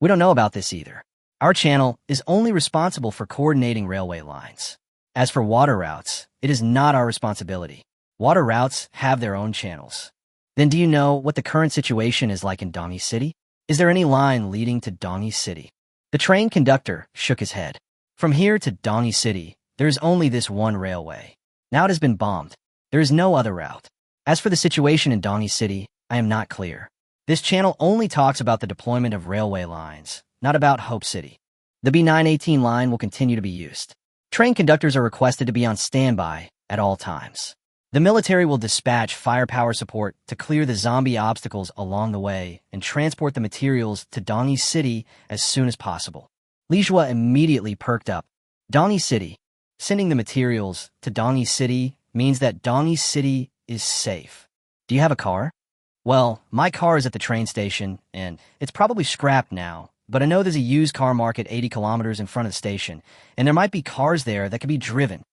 We don't know about this either. Our channel is only responsible for coordinating railway lines. As for water routes, it is not our responsibility. Water routes have their own channels. Then do you know what the current situation is like in Dongi City? Is there any line leading to Dongi City? The train conductor shook his head. From here to Dongi City, there is only this one railway. Now it has been bombed. There is no other route. As for the situation in Dongi City, I am not clear. This channel only talks about the deployment of railway lines, not about Hope City. The B918 line will continue to be used. Train conductors are requested to be on standby at all times. The military will dispatch firepower support to clear the zombie obstacles along the way and transport the materials to Dongi City as soon as possible. Li Jue immediately perked up. Dongi City. Sending the materials to Dongi City means that Dongi City is safe. Do you have a car? Well, my car is at the train station, and it's probably scrapped now, but I know there's a used car market 80 kilometers in front of the station, and there might be cars there that could be driven.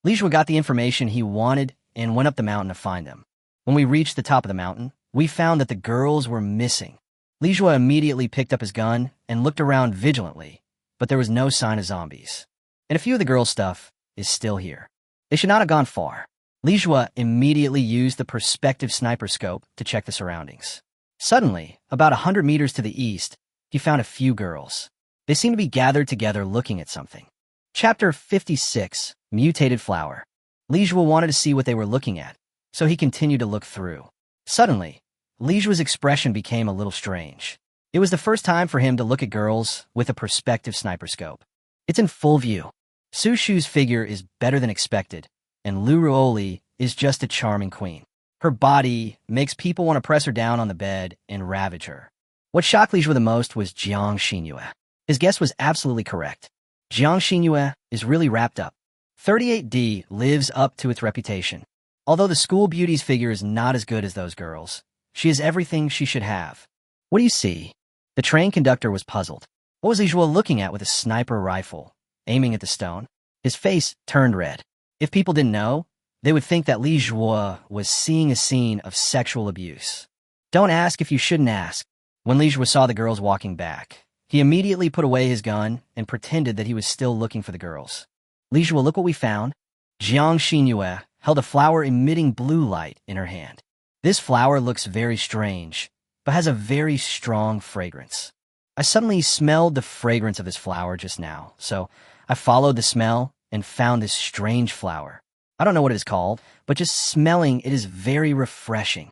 Li Jue got the information he wanted and went up the mountain to find them. When we reached the top of the mountain, we found that the girls were missing. Li Jue immediately picked up his gun and looked around vigilantly, but there was no sign of zombies. And a few of the girls' stuff is still here. They should not have gone far. Li Jue immediately used the perspective sniper scope to check the surroundings. Suddenly, about 100 meters to the east, he found a few girls. They seemed to be gathered together looking at something. Chapter 56, Mutated Flower. Li Jue wanted to see what they were looking at, so he continued to look through. Suddenly, Li Jue's expression became a little strange. It was the first time for him to look at girls with a perspective sniper scope. It's in full view. Su Shu's figure is better than expected, and Lu Ruoli is just a charming queen. Her body makes people want to press her down on the bed and ravage her. What shocked Li Jue the most was Jiang Xinyue. His guess was absolutely correct. Jiang Xinyue is really wrapped up. 38D lives up to its reputation. Although the school beauty's figure is not as good as those girls, she is everything she should have. What do you see? The train conductor was puzzled. What was Li Jue looking at with a sniper rifle, aiming at the stone? His face turned red. If people didn't know, they would think that Li Jue was seeing a scene of sexual abuse. Don't ask if you shouldn't ask. When Li Jue saw the girls walking back, he immediately put away his gun and pretended that he was still looking for the girls. Li Jue, look what we found. Jiang Xinyue held a flower emitting blue light in her hand. This flower looks very strange, but has a very strong fragrance. I suddenly smelled the fragrance of this flower just now, so I followed the smell and found this strange flower. I don't know what it is called, but just smelling it is very refreshing.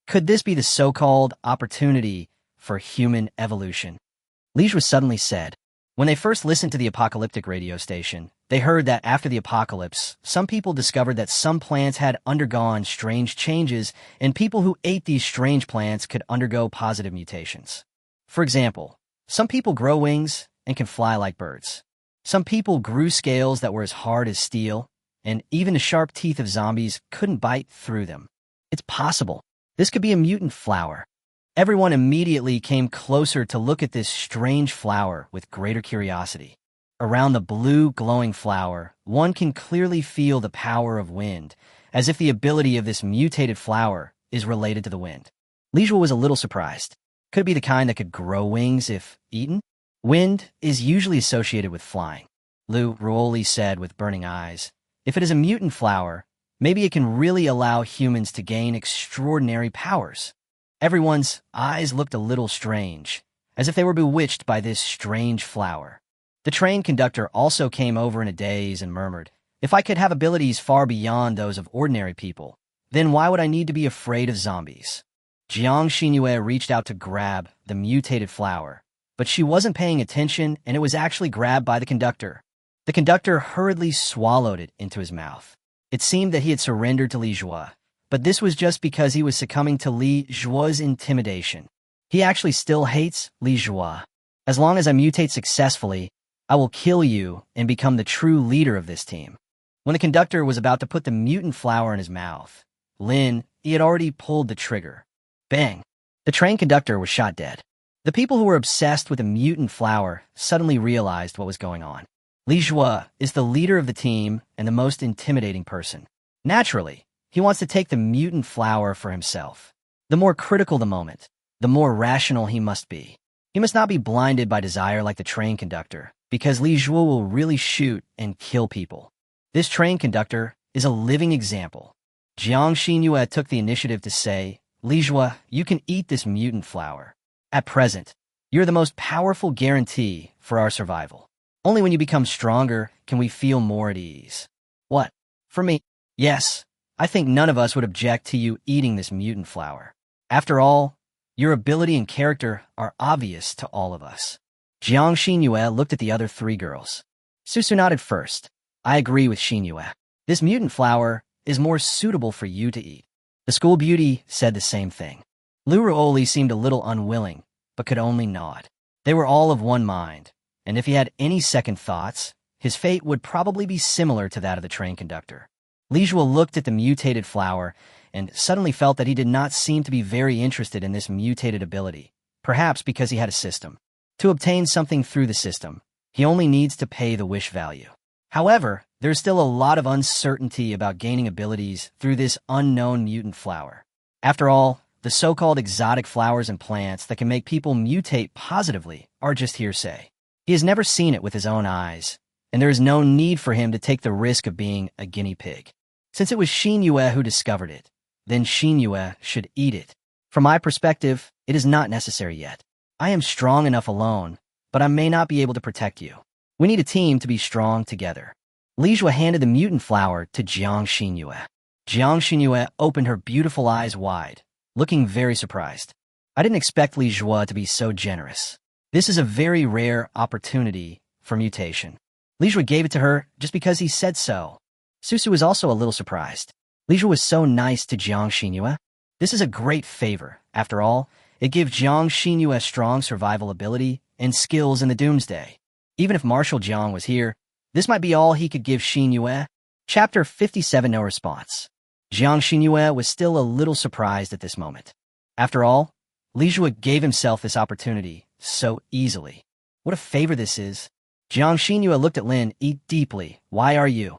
Could this be the so-called opportunity for human evolution? Li Jue suddenly said. When they first listened to the apocalyptic radio station, they heard that after the apocalypse, some people discovered that some plants had undergone strange changes, and people who ate these strange plants could undergo positive mutations. For example, some people grow wings and can fly like birds. Some people grew scales that were as hard as steel, and even the sharp teeth of zombies couldn't bite through them. It's possible. This could be a mutant flower. Everyone immediately came closer to look at this strange flower with greater curiosity. Around the blue, glowing flower, one can clearly feel the power of wind, as if the ability of this mutated flower is related to the wind. Li Jue was a little surprised. Could it be the kind that could grow wings if eaten? Wind is usually associated with flying. Lu Ruoli said with burning eyes. If it is a mutant flower, maybe it can really allow humans to gain extraordinary powers. Everyone's eyes looked a little strange, as if they were bewitched by this strange flower. The train conductor also came over in a daze and murmured, "If I could have abilities far beyond those of ordinary people, then why would I need to be afraid of zombies?" Jiang Xinyue reached out to grab the mutated flower, but she wasn't paying attention and it was actually grabbed by the conductor. The conductor hurriedly swallowed it into his mouth. It seemed that he had surrendered to Li Zhuo, but this was just because he was succumbing to Li Zhuo's intimidation. He actually still hates Li Zhuo. As long as I mutate successfully, I will kill you and become the true leader of this team. When the conductor was about to put the mutant flower in his mouth, he had already pulled the trigger. Bang! The train conductor was shot dead. The people who were obsessed with the mutant flower suddenly realized what was going on. Li Zhuo is the leader of the team and the most intimidating person. Naturally, he wants to take the mutant flower for himself. The more critical the moment, the more rational he must be. He must not be blinded by desire like the train conductor, because Li Zhuo will really shoot and kill people. This train conductor is a living example. Jiang Xinyue took the initiative to say, Li Zhuo, you can eat this mutant flower. At present, you're the most powerful guarantee for our survival. Only when you become stronger can we feel more at ease. What? For me? Yes, I think none of us would object to you eating this mutant flower. After all, your ability and character are obvious to all of us. Jiang Xinyue looked at the other three girls. Susu nodded first. I agree with Xinyue. This mutant flower is more suitable for you to eat. The school beauty said the same thing. Lu Ruoli seemed a little unwilling, but could only nod. They were all of one mind, and if he had any second thoughts, his fate would probably be similar to that of the train conductor. Li Zhuo looked at the mutated flower and suddenly felt that he did not seem to be very interested in this mutated ability, perhaps because he had a system. To obtain something through the system, he only needs to pay the wish value. However, there's still a lot of uncertainty about gaining abilities through this unknown mutant flower. After all, the so-called exotic flowers and plants that can make people mutate positively are just hearsay. He has never seen it with his own eyes, and there is no need for him to take the risk of being a guinea pig. Since it was Xinyue who discovered it, then Xinyue should eat it. From my perspective, it is not necessary yet. I am strong enough alone, but I may not be able to protect you. We need a team to be strong together. Li Zhuo handed the mutant flower to Jiang Xinyue. Jiang Xinyue opened her beautiful eyes wide, looking very surprised. I didn't expect Li Zhuo to be so generous. This is a very rare opportunity for mutation. Li Zhuo gave it to her just because he said so. Susu was also a little surprised. Li Zhuo was so nice to Jiang Xinyue. This is a great favor. After all, it gives Jiang Xinyue strong survival ability and skills in the doomsday. Even if Marshal Jiang was here, this might be all he could give Xinyue. Chapter 57, No response. Jiang Xinyue was still a little surprised at this moment. After all, Li Zhuo gave himself this opportunity so easily. What a favor this is. Jiang Xinyue looked at Lin, eat deeply. Why are you?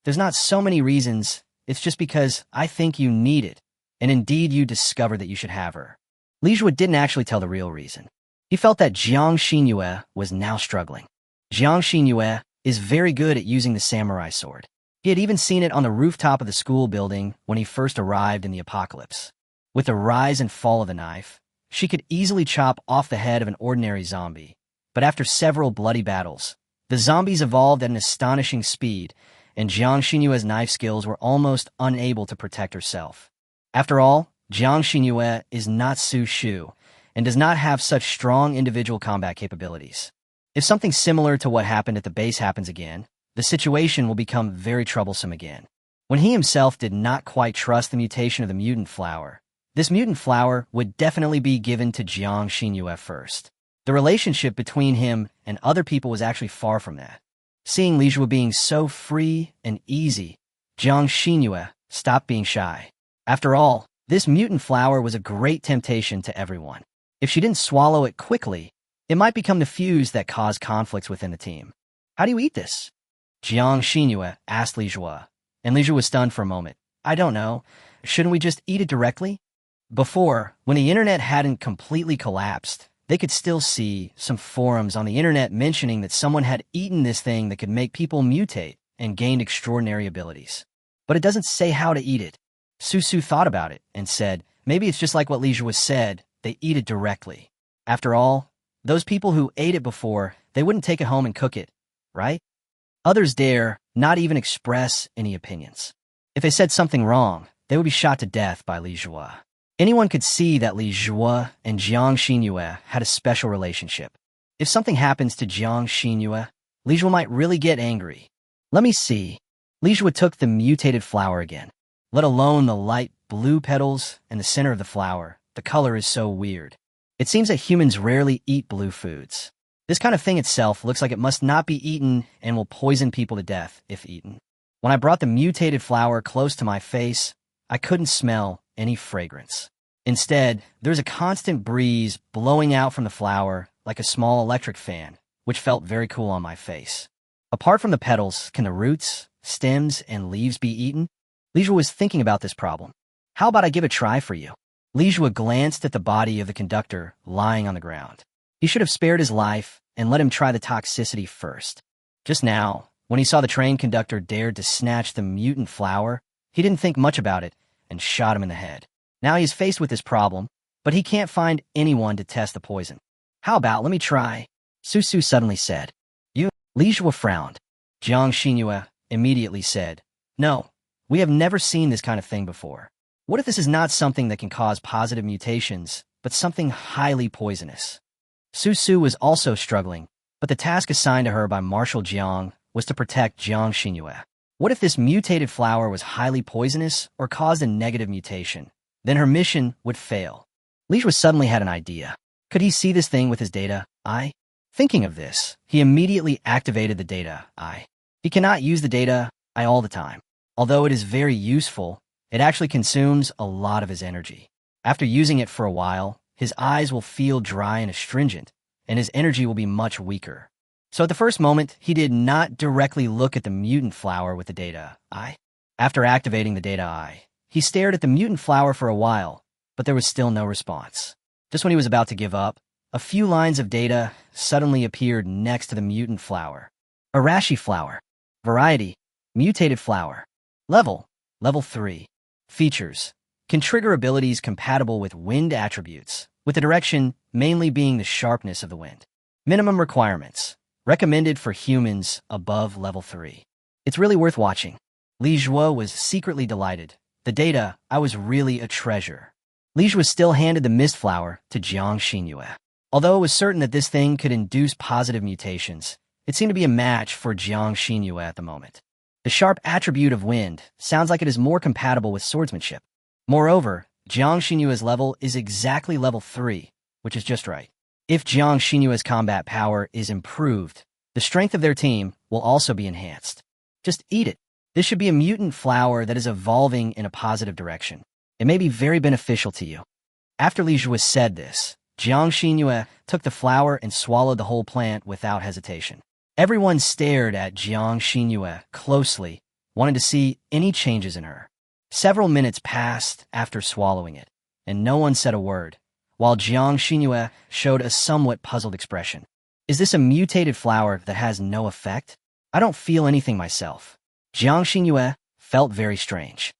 There's not so many reasons. It's just because I think you need it, and indeed you discovered that you should have her. Li Zhuo didn't actually tell the real reason. He felt that Jiang Xinyue was now struggling. Jiang Xinyue is very good at using the samurai sword. He had even seen it on the rooftop of the school building when he first arrived in the apocalypse. With the rise and fall of the knife, she could easily chop off the head of an ordinary zombie. But after several bloody battles, the zombies evolved at an astonishing speed, and Jiang Xinyue's knife skills were almost unable to protect herself. After all, Jiang Xinyue is not Su Shu, and does not have such strong individual combat capabilities. If something similar to what happened at the base happens again, the situation will become very troublesome again. When he himself did not quite trust the mutation of the mutant flower, this mutant flower would definitely be given to Jiang Xinyue first. The relationship between him and other people was actually far from that. Seeing Li Zhuo being so free and easy, Jiang Xinyue stopped being shy. After all, this mutant flower was a great temptation to everyone. If she didn't swallow it quickly, it might become the fuse that caused conflicts within the team. How do you eat this? Jiang Xinyue asked Li Zhuo, and Li Zhuo was stunned for a moment. I don't know. Shouldn't we just eat it directly? Before, when the internet hadn't completely collapsed, they could still see some forums on the internet mentioning that someone had eaten this thing that could make people mutate and gained extraordinary abilities. But it doesn't say how to eat it. Susu thought about it and said, maybe it's just like what Li Zhuo said, they eat it directly. After all, those people who ate it before, they wouldn't take it home and cook it, right? Others dare not even express any opinions. If they said something wrong, they would be shot to death by Li Zhuo. Anyone could see that Li Zhuo and Jiang Xinyue had a special relationship. If something happens to Jiang Xinyue, Li Zhuo might really get angry. Let me see. Li Zhuo took the mutated flower again. Let alone the light blue petals and the center of the flower. The color is so weird. It seems that humans rarely eat blue foods. This kind of thing itself looks like it must not be eaten and will poison people to death if eaten. When I brought the mutated flower close to my face, I couldn't smell any fragrance. Instead, there's a constant breeze blowing out from the flower like a small electric fan, which felt very cool on my face. Apart from the petals, can the roots, stems, and leaves be eaten? Li Zhuo was thinking about this problem. How about I give a try for you? Li Zhuo glanced at the body of the conductor lying on the ground. He should have spared his life and let him try the toxicity first. Just now, when he saw the train conductor dared to snatch the mutant flower, he didn't think much about it and shot him in the head. Now he is faced with this problem, but he can't find anyone to test the poison. How about let me try? Su suddenly said. You? Li Zhuo frowned. Jiang Xinyue immediately said, No, we have never seen this kind of thing before. What if this is not something that can cause positive mutations, but something highly poisonous? Su was also struggling, but the task assigned to her by Marshal Jiang was to protect Jiang Xinyue. What if this mutated flower was highly poisonous or caused a negative mutation? Then her mission would fail. Li Zhuo suddenly had an idea. Could he see this thing with his data eye? Thinking of this, he immediately activated the data eye. He cannot use the data eye all the time. Although it is very useful, it actually consumes a lot of his energy. After using it for a while, his eyes will feel dry and astringent, and his energy will be much weaker. So at the first moment, he did not directly look at the mutant flower with the data eye. After activating the data eye, he stared at the mutant flower for a while, but there was still no response. Just when he was about to give up, a few lines of data suddenly appeared next to the mutant flower. Arashi flower. Variety. Mutated flower. Level. Level 3. Features. Can trigger abilities compatible with wind attributes, with the direction mainly being the sharpness of the wind. Minimum requirements. Recommended for humans above level 3. It's really worth watching. Li Zhuo was secretly delighted. The data, I was really a treasure. Li Zhuo still handed the mist flower to Jiang Xinyue. Although it was certain that this thing could induce positive mutations, it seemed to be a match for Jiang Xinyue at the moment. The sharp attribute of wind sounds like it is more compatible with swordsmanship. Moreover, Jiang Xinyue's level is exactly level 3, which is just right. If Jiang Xinyue's combat power is improved, the strength of their team will also be enhanced. Just eat it. This should be a mutant flower that is evolving in a positive direction. It may be very beneficial to you. After Li Zhuo said this, Jiang Xinyue took the flower and swallowed the whole plant without hesitation. Everyone stared at Jiang Xinyue closely, wanting to see any changes in her. Several minutes passed after swallowing it, and no one said a word, while Jiang Xinyue showed a somewhat puzzled expression. Is this a mutated flower that has no effect? I don't feel anything myself. Jiang Xinyue felt very strange.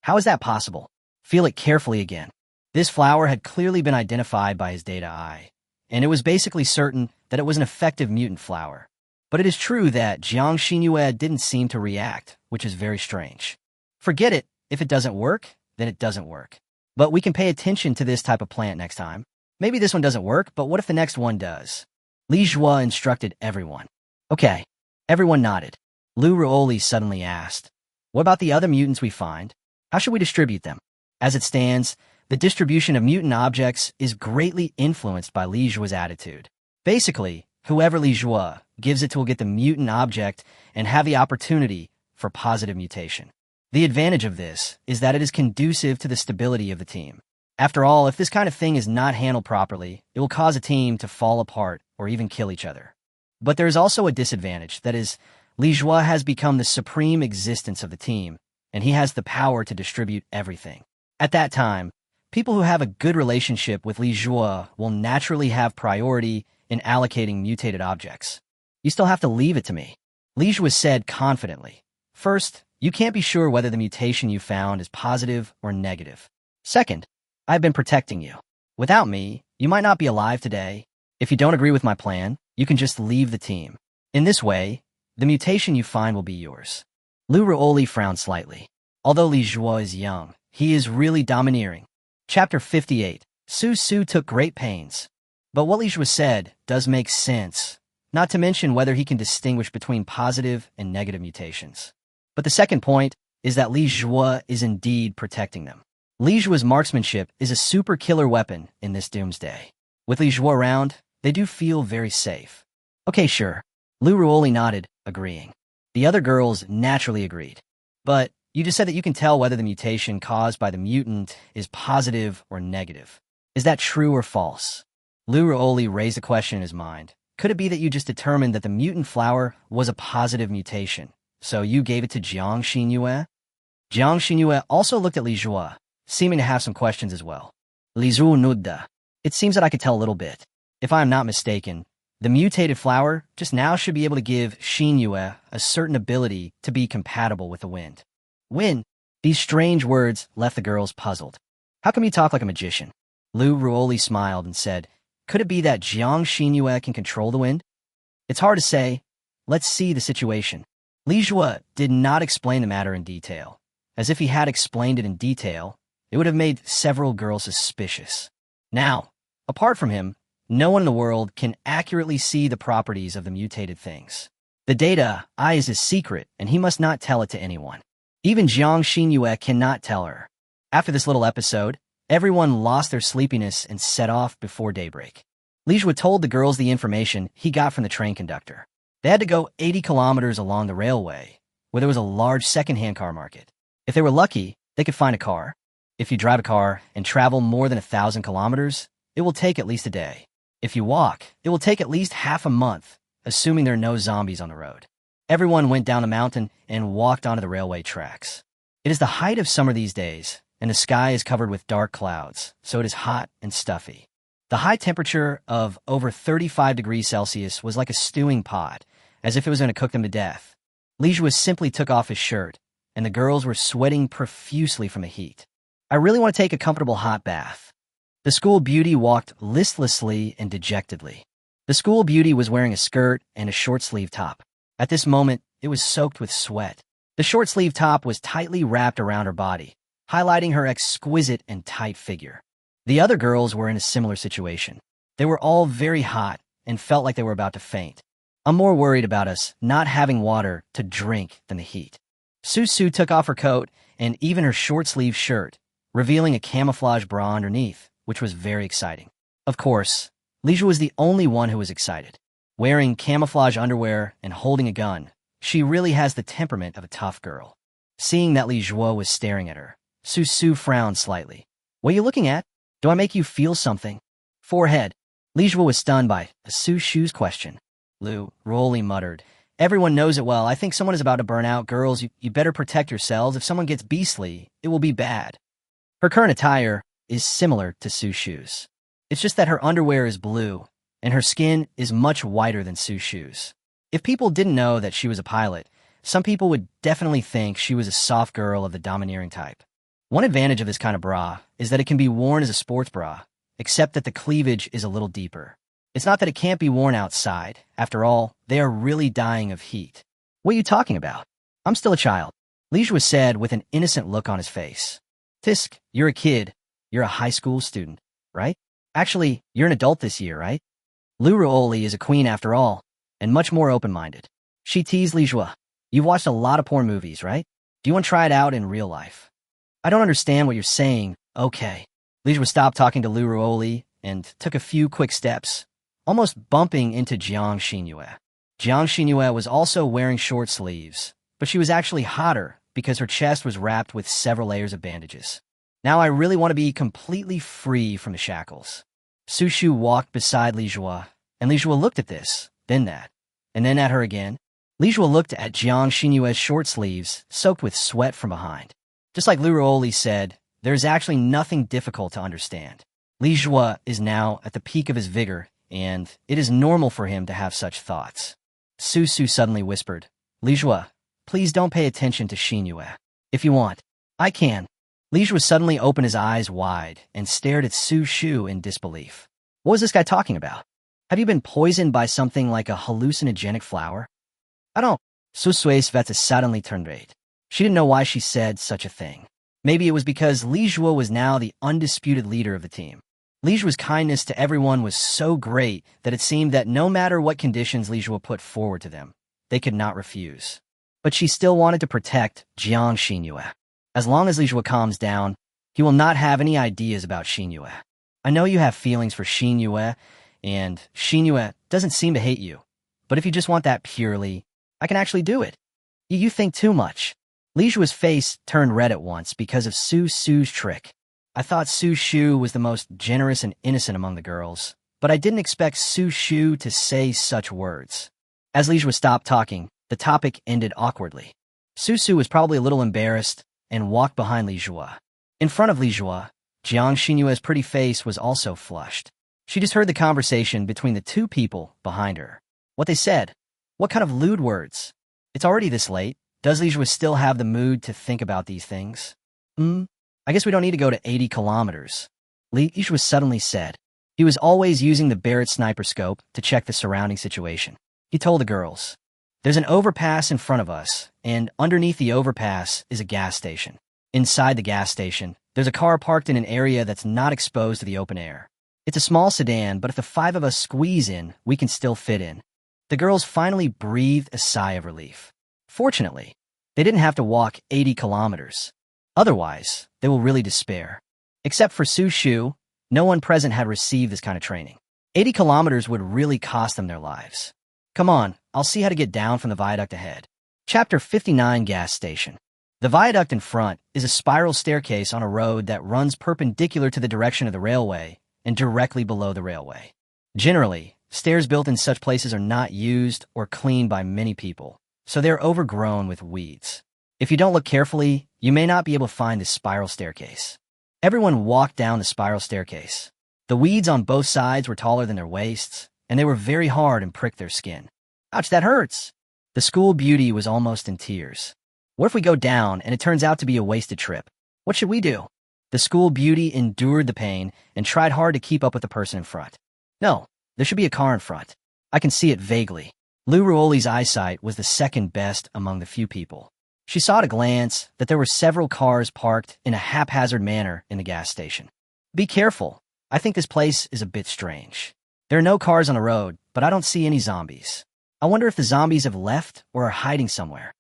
How is that possible? Feel it carefully again. This flower had clearly been identified by his data eye, and it was basically certain that it was an effective mutant flower. But it is true that Jiang Xinyue didn't seem to react, which is very strange. Forget it. If it doesn't work, then it doesn't work. But we can pay attention to this type of plant next time. Maybe this one doesn't work, but what if the next one does? Li Zhuo instructed everyone. Okay. Everyone nodded. Lu Ruoli suddenly asked, What about the other mutants we find? How should we distribute them? As it stands, the distribution of mutant objects is greatly influenced by Li Zhuo's attitude. Basically, whoever Li Zhuo gives it to will get the mutant object and have the opportunity for positive mutation. The advantage of this is that it is conducive to the stability of the team. After all, if this kind of thing is not handled properly, it will cause a team to fall apart or even kill each other. But there is also a disadvantage, that is, Li Zhuo has become the supreme existence of the team, and he has the power to distribute everything. At that time, people who have a good relationship with Li Zhuo will naturally have priority in allocating mutated objects. You still have to leave it to me. Li Zhuo said confidently. First, you can't be sure whether the mutation you found is positive or negative. Second, I've been protecting you. Without me, you might not be alive today. If you don't agree with my plan, you can just leave the team. In this way, the mutation you find will be yours. Lu Ruoli frowned slightly. Although Li Zhuo is young, he is really domineering. Chapter 58. Su Su took great pains. But what Li Jue said does make sense, not to mention whether he can distinguish between positive and negative mutations. But the second point is that Li Jue is indeed protecting them. Li Jue's marksmanship is a super killer weapon in this doomsday. With Li Jue around, they do feel very safe. Okay, sure. Lu Ruoli nodded, agreeing. The other girls naturally agreed. But you just said that you can tell whether the mutation caused by the mutant is positive or negative. Is that true or false? Lu Ruoli raised a question in his mind. Could it be that you just determined that the mutant flower was a positive mutation, so you gave it to Jiang Xinyue? Jiang Xinyue also looked at Li Jue, seeming to have some questions as well. Li Zhu nudda. It seems that I could tell a little bit. If I am not mistaken, the mutated flower just now should be able to give Xinyue a certain ability to be compatible with the wind. Wind? These strange words left the girls puzzled. How come you talk like a magician? Lu Ruoli smiled and said, could it be that Jiang Xinyue can control the wind? It's hard to say. Let's see the situation. Li Jue did not explain the matter in detail. As if he had explained it in detail, it would have made several girls suspicious. Now, apart from him, no one in the world can accurately see the properties of the mutated things. The data is his secret, and he must not tell it to anyone. Even Jiang Xinyue cannot tell her. After this little episode, everyone lost their sleepiness and set off before daybreak. Li Jue told the girls the information he got from the train conductor. They had to go 80 kilometers along the railway, where there was a large second-hand car market. If they were lucky, they could find a car. If you drive a car and travel more than 1,000 kilometers, it will take at least a day. If you walk, it will take at least half a month, assuming there are no zombies on the road. Everyone went down the mountain and walked onto the railway tracks. It is the height of summer these days, and the sky is covered with dark clouds, so it is hot and stuffy. The high temperature of over 35 degrees Celsius was like a stewing pot, as if it was going to cook them to death. Li Jue simply took off his shirt, and the girls were sweating profusely from the heat. I really want to take a comfortable hot bath. The school beauty walked listlessly and dejectedly. The school beauty was wearing a skirt and a short-sleeve top. At this moment, it was soaked with sweat. The short-sleeve top was tightly wrapped around her body, highlighting her exquisite and tight figure. The other girls were in a similar situation. They were all very hot and felt like they were about to faint. I'm more worried about us not having water to drink than the heat. Su Su took off her coat and even her short-sleeve shirt, revealing a camouflage bra underneath, which was very exciting. Of course, Li Jue was the only one who was excited. Wearing camouflage underwear and holding a gun, she really has the temperament of a tough girl. Seeing that Li Jue was staring at her, Su Su frowned slightly. What are you looking at? Do I make you feel something? Forehead. Li Jue was stunned by Su Su's question. Lu Ruoli muttered. Everyone knows it well. I think someone is about to burn out. Girls, you better protect yourselves. If someone gets beastly, it will be bad. Her current attire is similar to Su Shu's. It's just that her underwear is blue, and her skin is much whiter than Su Shu's. If people didn't know that she was a pilot, some people would definitely think she was a soft girl of the domineering type. One advantage of this kind of bra is that it can be worn as a sports bra, except that the cleavage is a little deeper. It's not that it can't be worn outside. After all, they are really dying of heat. What are you talking about? I'm still a child, Li Jue said with an innocent look on his face. Tisk, you're a kid. You're a high school student, right? Actually, you're an adult this year, right? Lu Ruoli is a queen after all, and much more open-minded. She teased Li Jue. You've watched a lot of porn movies, right? Do you want to try it out in real life? I don't understand what you're saying. Okay. Li Jue stopped talking to Lu Ruoli and took a few quick steps, almost bumping into Jiang Xinyue. Jiang Xinyue was also wearing short sleeves, but she was actually hotter because her chest was wrapped with several layers of bandages. Now I really want to be completely free from the shackles. Su Shu walked beside Li Jue, and Li Jue looked at this, then that, and then at her again. Li Jue looked at Jiang Xinyue's short sleeves, soaked with sweat from behind. Just like Lu Ruoli said, there is actually nothing difficult to understand. Li Jue is now at the peak of his vigor, and it is normal for him to have such thoughts. Su Su suddenly whispered, Li Jue, please don't pay attention to Xinyue. If you want, I can. Li Jue suddenly opened his eyes wide and stared at Su Shu in disbelief. What was this guy talking about? Have you been poisoned by something like a hallucinogenic flower? I don't. Su Sui's Veta suddenly turned red. She didn't know why she said such a thing. Maybe it was because Li Zhuo was now the undisputed leader of the team. Li Zhuo's kindness to everyone was so great that it seemed that no matter what conditions Li Zhuo put forward to them, they could not refuse. But she still wanted to protect Jiang Xinyue. As long as Li Zhuo calms down, he will not have any ideas about Xinyue. I know you have feelings for Xinyue, and Xinyue doesn't seem to hate you. But if you just want that purely, I can actually do it. You think too much. Li Zhuo's face turned red at once because of Su Shu's trick. I thought Su Shu was the most generous and innocent among the girls, but I didn't expect Su Shu to say such words. As Li Zhuo stopped talking, the topic ended awkwardly. Su Shu was probably a little embarrassed and walked behind Li Zhuo. In front of Li Zhuo, Jiang Xinyue's pretty face was also flushed. She just heard the conversation between the two people behind her. What they said. What kind of lewd words? It's already this late. Does Li Zhuo still have the mood to think about these things? I guess we don't need to go to 80 kilometers. Li Zhuo suddenly said. He was always using the Barrett sniper scope to check the surrounding situation. He told the girls, "There's an overpass in front of us, and underneath the overpass is a gas station. Inside the gas station, there's a car parked in an area that's not exposed to the open air. It's a small sedan, but if the 5 of us squeeze in, we can still fit in." The girls finally breathed a sigh of relief. Fortunately, they didn't have to walk 80 kilometers. Otherwise, they will really despair. Except for Su Shu, no one present had received this kind of training. 80 kilometers would really cost them their lives. Come on, I'll see how to get down from the viaduct ahead. Chapter 59 Gas Station. The viaduct in front is a spiral staircase on a road that runs perpendicular to the direction of the railway and directly below the railway. Generally, stairs built in such places are not used or cleaned by many people, so they're overgrown with weeds. If you don't look carefully, you may not be able to find this spiral staircase. Everyone walked down the spiral staircase. The weeds on both sides were taller than their waists, and they were very hard and pricked their skin. Ouch, that hurts! The school beauty was almost in tears. What if we go down and it turns out to be a wasted trip? What should we do? The school beauty endured the pain and tried hard to keep up with the person in front. No, there should be a car in front. I can see it vaguely. Lu Ruoli's eyesight was the second best among the few people. She saw at a glance that there were several cars parked in a haphazard manner in the gas station. Be careful. I think this place is a bit strange. There are no cars on the road, but I don't see any zombies. I wonder if the zombies have left or are hiding somewhere.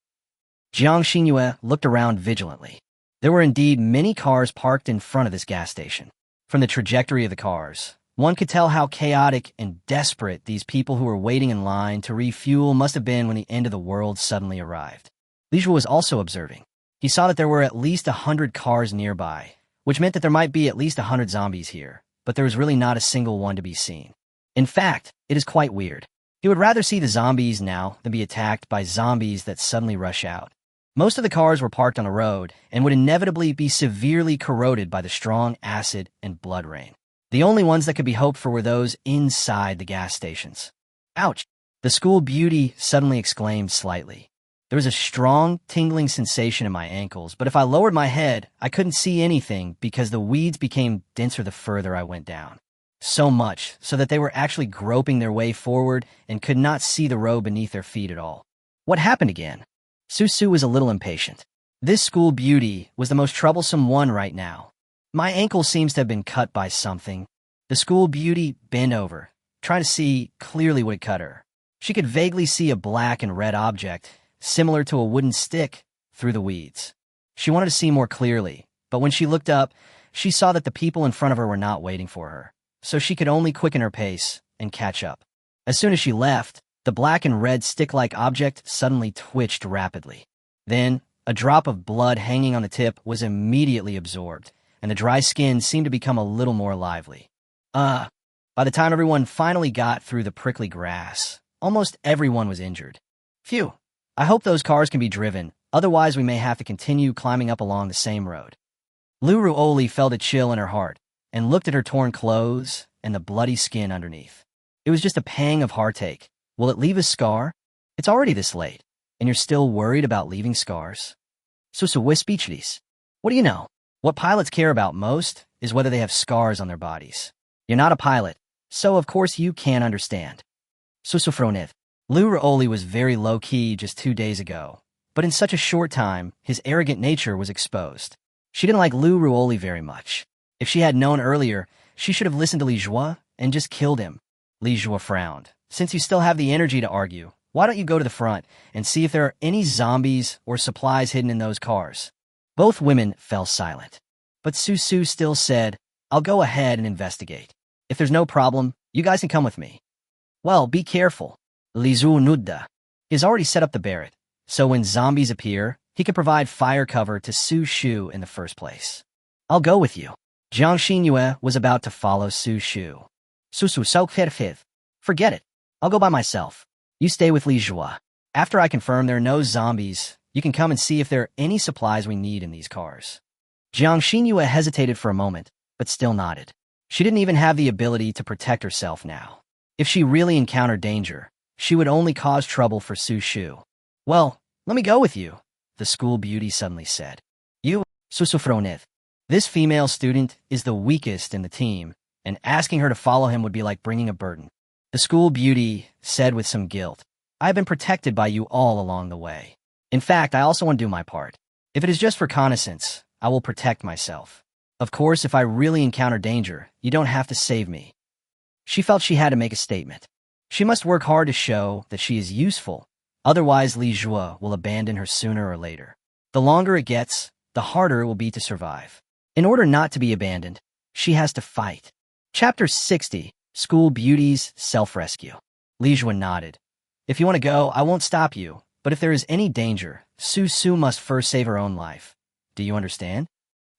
Jiang Xinyue looked around vigilantly. There were indeed many cars parked in front of this gas station. From the trajectory of the cars, one could tell how chaotic and desperate these people who were waiting in line to refuel must have been when the end of the world suddenly arrived. Li Zhuo was also observing. He saw that there were at least 100 cars nearby, which meant that there might be at least 100 zombies here, but there was really not a single one to be seen. In fact, it is quite weird. He would rather see the zombies now than be attacked by zombies that suddenly rush out. Most of the cars were parked on the road and would inevitably be severely corroded by the strong acid and blood rain. The only ones that could be hoped for were those inside the gas stations. Ouch! The school beauty suddenly exclaimed slightly. There was a strong, tingling sensation in my ankles, but if I lowered my head, I couldn't see anything because the weeds became denser the further I went down. So much, so that they were actually groping their way forward and could not see the road beneath their feet at all. What happened again? Su Su was a little impatient. This school beauty was the most troublesome one right now. My ankle seems to have been cut by something. The school beauty bent over, trying to see clearly what had cut her. She could vaguely see a black and red object, similar to a wooden stick, through the weeds. She wanted to see more clearly, but when she looked up, she saw that the people in front of her were not waiting for her, so she could only quicken her pace and catch up. As soon as she left, the black and red stick-like object suddenly twitched rapidly. Then, a drop of blood hanging on the tip was immediately absorbed, and the dry skin seemed to become a little more lively. By the time everyone finally got through the prickly grass, almost everyone was injured. Phew. I hope those cars can be driven, otherwise we may have to continue climbing up along the same road. Lu Ruoli felt a chill in her heart and looked at her torn clothes and the bloody skin underneath. It was just a pang of heartache. Will it leave a scar? It's already this late, and you're still worried about leaving scars? We're speechless. What do you know? What pilots care about most is whether they have scars on their bodies. You're not a pilot, so of course you can't understand. Fronith. Lu Ruoli was very low-key just 2 days ago, but in such a short time, his arrogant nature was exposed. She didn't like Lu Ruoli very much. If she had known earlier, she should have listened to Li Jue and just killed him. Li Jue frowned. Since you still have the energy to argue, why don't you go to the front and see if there are any zombies or supplies hidden in those cars? Both women fell silent. But Su still said, I'll go ahead and investigate. If there's no problem, you guys can come with me. Well, be careful. Li Zhu Nudda. He's already set up the Barrett, so when zombies appear, he can provide fire cover to Su Shu in the first place. I'll go with you. Jiang Xinyue was about to follow Su Shu. Susu so fifth. Forget it. I'll go by myself. You stay with Li Jue. After I confirm there are no zombies, you can come and see if there are any supplies we need in these cars. Jiang Xinyue hesitated for a moment, but still nodded. She didn't even have the ability to protect herself now. If she really encountered danger, she would only cause trouble for Su Shu. Well, let me go with you, the school beauty suddenly said. You, Susufronith. This female student is the weakest in the team, and asking her to follow him would be like bringing a burden. The school beauty said with some guilt, I have been protected by you all along the way. In fact, I also want to do my part. If it is just reconnaissance, I will protect myself. Of course, if I really encounter danger, you don't have to save me. She felt she had to make a statement. She must work hard to show that she is useful, otherwise Li Jue will abandon her sooner or later. The longer it gets, the harder it will be to survive. In order not to be abandoned, she has to fight. Chapter 60, School Beauty's Self-Rescue. Li Jue nodded. If you want to go, I won't stop you, but if there is any danger, Su must first save her own life. Do you understand?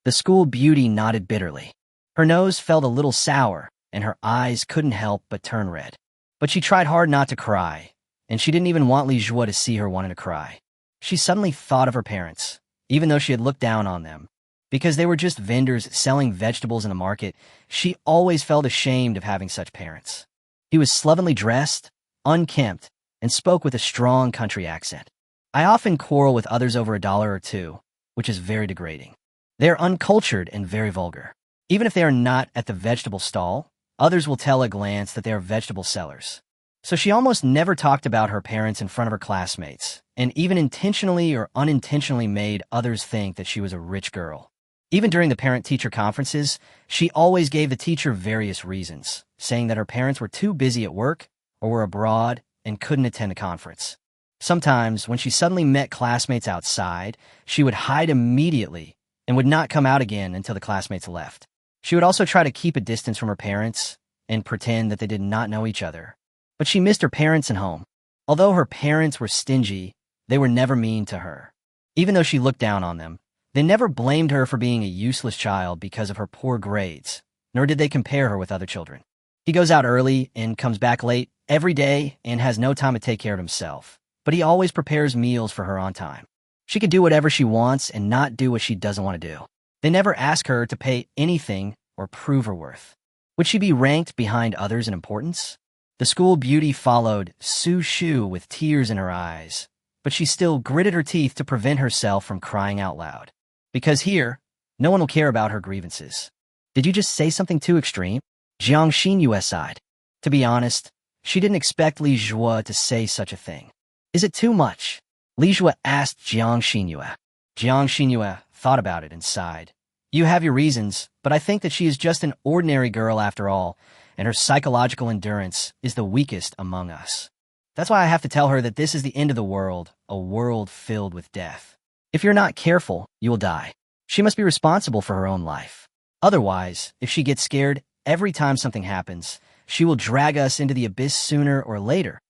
The school beauty nodded bitterly. Her nose felt a little sour, and her eyes couldn't help but turn red. But she tried hard not to cry, and she didn't even want Li Jue to see her wanting to cry. She suddenly thought of her parents, even though she had looked down on them. Because they were just vendors selling vegetables in the market, she always felt ashamed of having such parents. He was slovenly dressed, unkempt, and spoke with a strong country accent. I often quarrel with others over $1 or $2, which is very degrading. They are uncultured and very vulgar. Even if they are not at the vegetable stall, others will tell at a glance that they are vegetable sellers. So she almost never talked about her parents in front of her classmates, and even intentionally or unintentionally made others think that she was a rich girl. Even during the parent-teacher conferences, she always gave the teacher various reasons, saying that her parents were too busy at work or were abroad and couldn't attend a conference. Sometimes, when she suddenly met classmates outside, she would hide immediately and would not come out again until the classmates left. She would also try to keep a distance from her parents and pretend that they did not know each other. But she missed her parents and home. Although her parents were stingy, they were never mean to her. Even though she looked down on them, they never blamed her for being a useless child because of her poor grades, nor did they compare her with other children. He goes out early and comes back late every day and has no time to take care of himself, but he always prepares meals for her on time. She can do whatever she wants and not do what she doesn't want to do. They never ask her to pay anything or prove her worth. Would she be ranked behind others in importance? The school beauty followed Su Shu with tears in her eyes, but she still gritted her teeth to prevent herself from crying out loud. Because here, no one will care about her grievances. Did you just say something too extreme? Jiang Xinyue sighed. To be honest, she didn't expect Li Jue to say such a thing. Is it too much? Li Jue asked Jiang Xinyue. Jiang Xinyue thought about it and sighed. You have your reasons, but I think that she is just an ordinary girl after all, and her psychological endurance is the weakest among us. That's why I have to tell her that this is the end of the world, a world filled with death. If you're not careful, you will die. She must be responsible for her own life. Otherwise, if she gets scared every time something happens, she will drag us into the abyss sooner or later.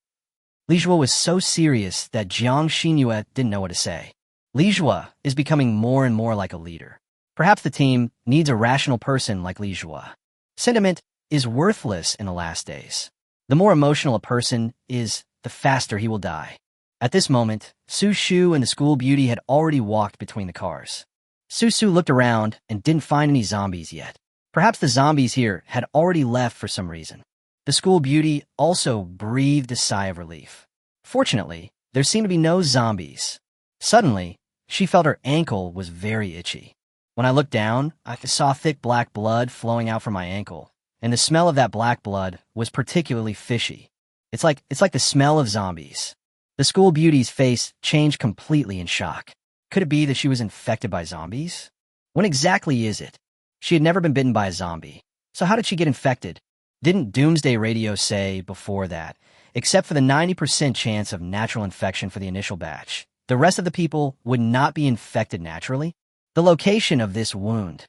Li Jue was so serious that Jiang Xinyue didn't know what to say. Li Jue is becoming more and more like a leader. Perhaps the team needs a rational person like Li Jue. Sentiment is worthless in the last days. The more emotional a person is, the faster he will die. At this moment, Su Shu and the school beauty had already walked between the cars. Su looked around and didn't find any zombies yet. Perhaps the zombies here had already left for some reason. The school beauty also breathed a sigh of relief. Fortunately, there seemed to be no zombies. Suddenly, she felt her ankle was very itchy. When I looked down, I saw thick black blood flowing out from my ankle, and the smell of that black blood was particularly fishy. It's like the smell of zombies. The school beauty's face changed completely in shock. Could it be that she was infected by zombies? When exactly is it? She had never been bitten by a zombie. So how did she get infected? Didn't Doomsday Radio say before that, except for the 90% chance of natural infection for the initial batch, the rest of the people would not be infected naturally? The location of this wound.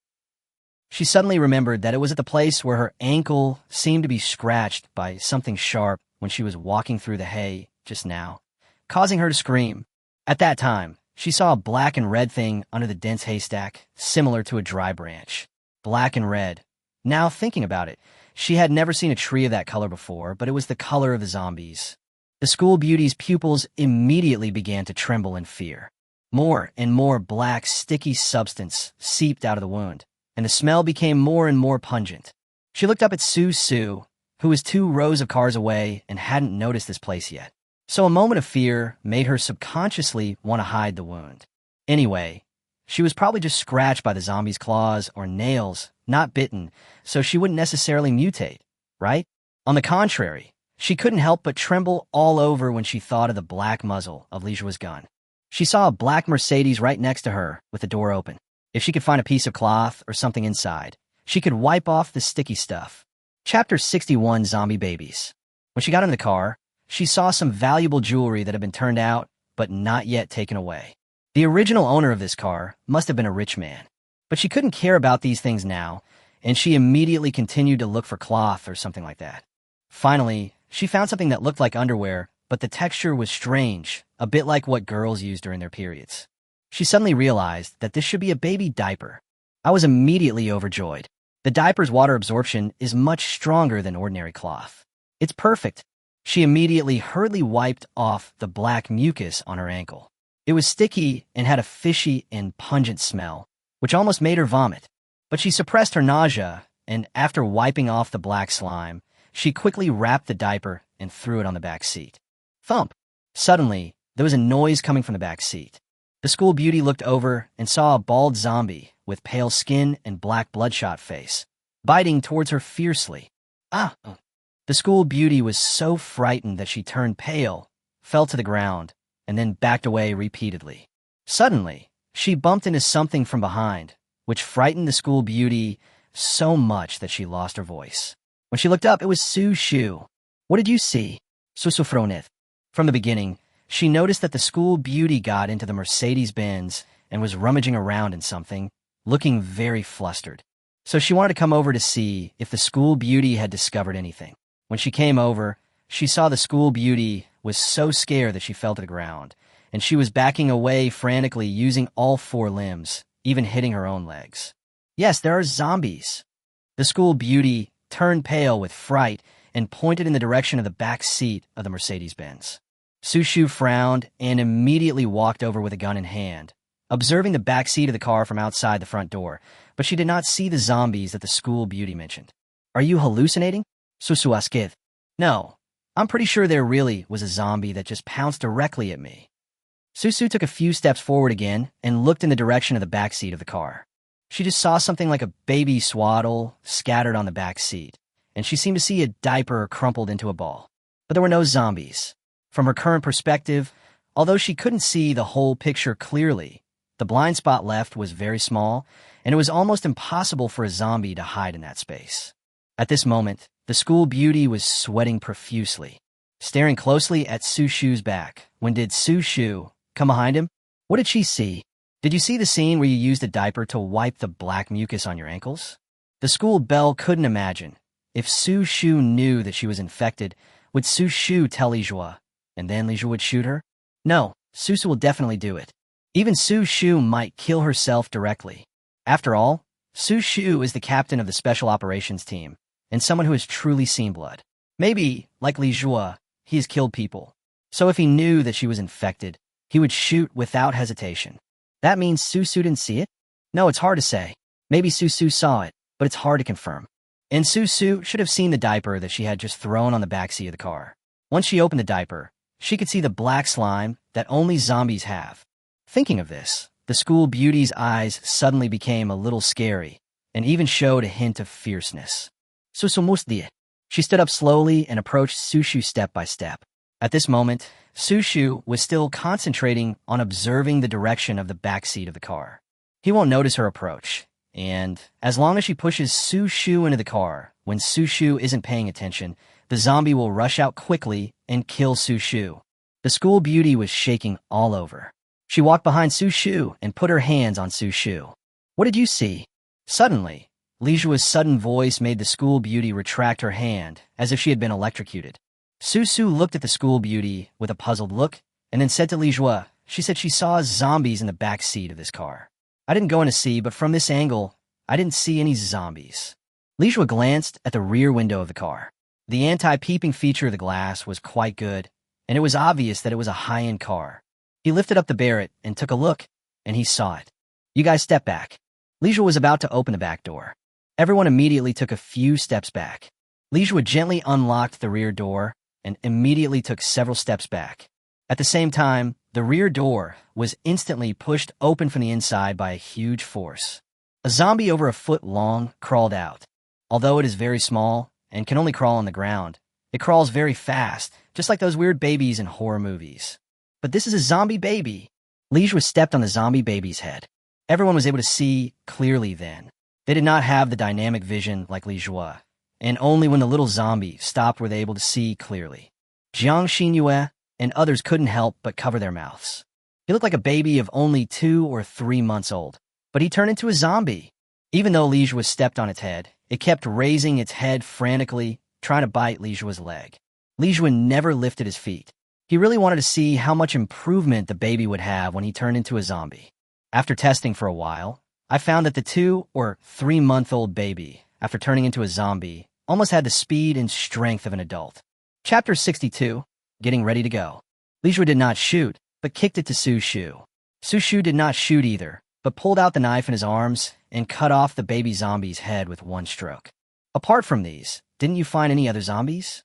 She suddenly remembered that it was at the place where her ankle seemed to be scratched by something sharp when she was walking through the hay just now, causing her to scream. At that time, she saw a black and red thing under the dense haystack, similar to a dry branch. Black and red. Now, thinking about it, she had never seen a tree of that color before, but it was the color of the zombies. The school beauty's pupils immediately began to tremble in fear. More and more black, sticky substance seeped out of the wound, and the smell became more and more pungent. She looked up at Su, who was 2 rows of cars away and hadn't noticed this place yet. So a moment of fear made her subconsciously want to hide the wound. Anyway, she was probably just scratched by the zombie's claws or nails, not bitten, so she wouldn't necessarily mutate, right? On the contrary, she couldn't help but tremble all over when she thought of the black muzzle of Lijua's gun. She saw a black Mercedes right next to her with the door open. If she could find a piece of cloth or something inside, she could wipe off the sticky stuff. Chapter 61, Zombie Babies. When she got in the car, she saw some valuable jewelry that had been turned out, but not yet taken away. The original owner of this car must have been a rich man. But she couldn't care about these things now, and she immediately continued to look for cloth or something like that. Finally, she found something that looked like underwear, but the texture was strange, a bit like what girls use during their periods. She suddenly realized that this should be a baby diaper. I was immediately overjoyed. The diaper's water absorption is much stronger than ordinary cloth. It's perfect. She immediately hurriedly wiped off the black mucus on her ankle. It was sticky and had a fishy and pungent smell, which almost made her vomit. But she suppressed her nausea, and after wiping off the black slime, she quickly wrapped the diaper and threw it on the back seat. Thump! Suddenly, there was a noise coming from the back seat. The school beauty looked over and saw a bald zombie with pale skin and black bloodshot face, biting towards her fiercely. Ah! The school beauty was so frightened that she turned pale, fell to the ground, and then backed away repeatedly. Suddenly, she bumped into something from behind, which frightened the school beauty so much that she lost her voice. When she looked up, it was Su. What did you see? Susufronith. From the beginning, she noticed that the school beauty got into the Mercedes-Benz and was rummaging around in something, looking very flustered. So she wanted to come over to see if the school beauty had discovered anything. When she came over, she saw the school beauty was so scared that she fell to the ground, and she was backing away frantically using all 4 limbs, even hitting her own legs. Yes, there are zombies. The school beauty turned pale with fright and pointed in the direction of the back seat of the Mercedes-Benz. Su frowned and immediately walked over with a gun in hand, observing the back seat of the car from outside the front door, but she did not see the zombies that the school beauty mentioned. Are you hallucinating? Susuaskith. No, I'm pretty sure there really was a zombie that just pounced directly at me. Susu took a few steps forward again and looked in the direction of the back seat of the car. She just saw something like a baby swaddle scattered on the back seat, and she seemed to see a diaper crumpled into a ball. But there were no zombies. From her current perspective, although she couldn't see the whole picture clearly, the blind spot left was very small, and it was almost impossible for a zombie to hide in that space. At this moment, the school beauty was sweating profusely, staring closely at Sushu's back. When did Sushu come behind him? What did she see? Did you see the scene where you used a diaper to wipe the black mucus on your ankles? The school belle couldn't imagine. If Sushu knew that she was infected, would Sushu tell Lijua, and then Lijua would shoot her? No, Susu will definitely do it. Even Sushu might kill herself directly. After all, Sushu is the captain of the special operations team, and someone who has truly seen blood. Maybe, like Lijua, he has killed people. So if he knew that she was infected, he would shoot without hesitation. That means Susu didn't see it? No, it's hard to say. Maybe Susu saw it, but it's hard to confirm. And Susu should have seen the diaper that she had just thrown on the backseat of the car. Once she opened the diaper, she could see the black slime that only zombies have. Thinking of this, the school beauty's eyes suddenly became a little scary and even showed a hint of fierceness. Susumusdi. She stood up slowly and approached Sushu step by step. At this moment, Sushu was still concentrating on observing the direction of the back seat of the car. He won't notice her approach. And as long as she pushes Su Shu into the car, when Su Shu isn't paying attention, the zombie will rush out quickly and kill Su Shu. The school beauty was shaking all over. She walked behind Su Shu and put her hands on Su Shu. What did you see? Suddenly, Li Jue's sudden voice made the school beauty retract her hand, as if she had been electrocuted. Su Shu looked at the school beauty with a puzzled look, and then said to Li Jue, she said she saw zombies in the back seat of this car. I didn't go in to see, but from this angle, I didn't see any zombies. Li Jue glanced at the rear window of the car. The anti-peeping feature of the glass was quite good, and it was obvious that it was a high-end car. He lifted up the Barrett and took a look, and he saw it. You guys step back. Li Jue was about to open the back door. Everyone immediately took a few steps back. Li Jue gently unlocked the rear door and immediately took several steps back. At the same time, the rear door was instantly pushed open from the inside by a huge force. A zombie over a foot long crawled out. Although it is very small and can only crawl on the ground, it crawls very fast, just like those weird babies in horror movies. But this is a zombie baby. Li Jue stepped on the zombie baby's head. Everyone was able to see clearly then. They did not have the dynamic vision like Li Jue, and only when the little zombie stopped were they able to see clearly. Jiang Xinyue and others couldn't help but cover their mouths. He looked like a baby of only 2 or 3 months old, but he turned into a zombie. Even though Li Jue stepped on its head, it kept raising its head frantically, trying to bite Li Jue's leg. Li Jue never lifted his feet. He really wanted to see how much improvement the baby would have when he turned into a zombie. After testing for a while, I found that the 2 or 3-month-old baby, after turning into a zombie, almost had the speed and strength of an adult. Chapter 62, Getting Ready to Go. Li Jue did not shoot, but kicked it to Su Shu. Su Shu did not shoot either, but pulled out the knife in his arms and cut off the baby zombie's head with one stroke. Apart from these, didn't you find any other zombies?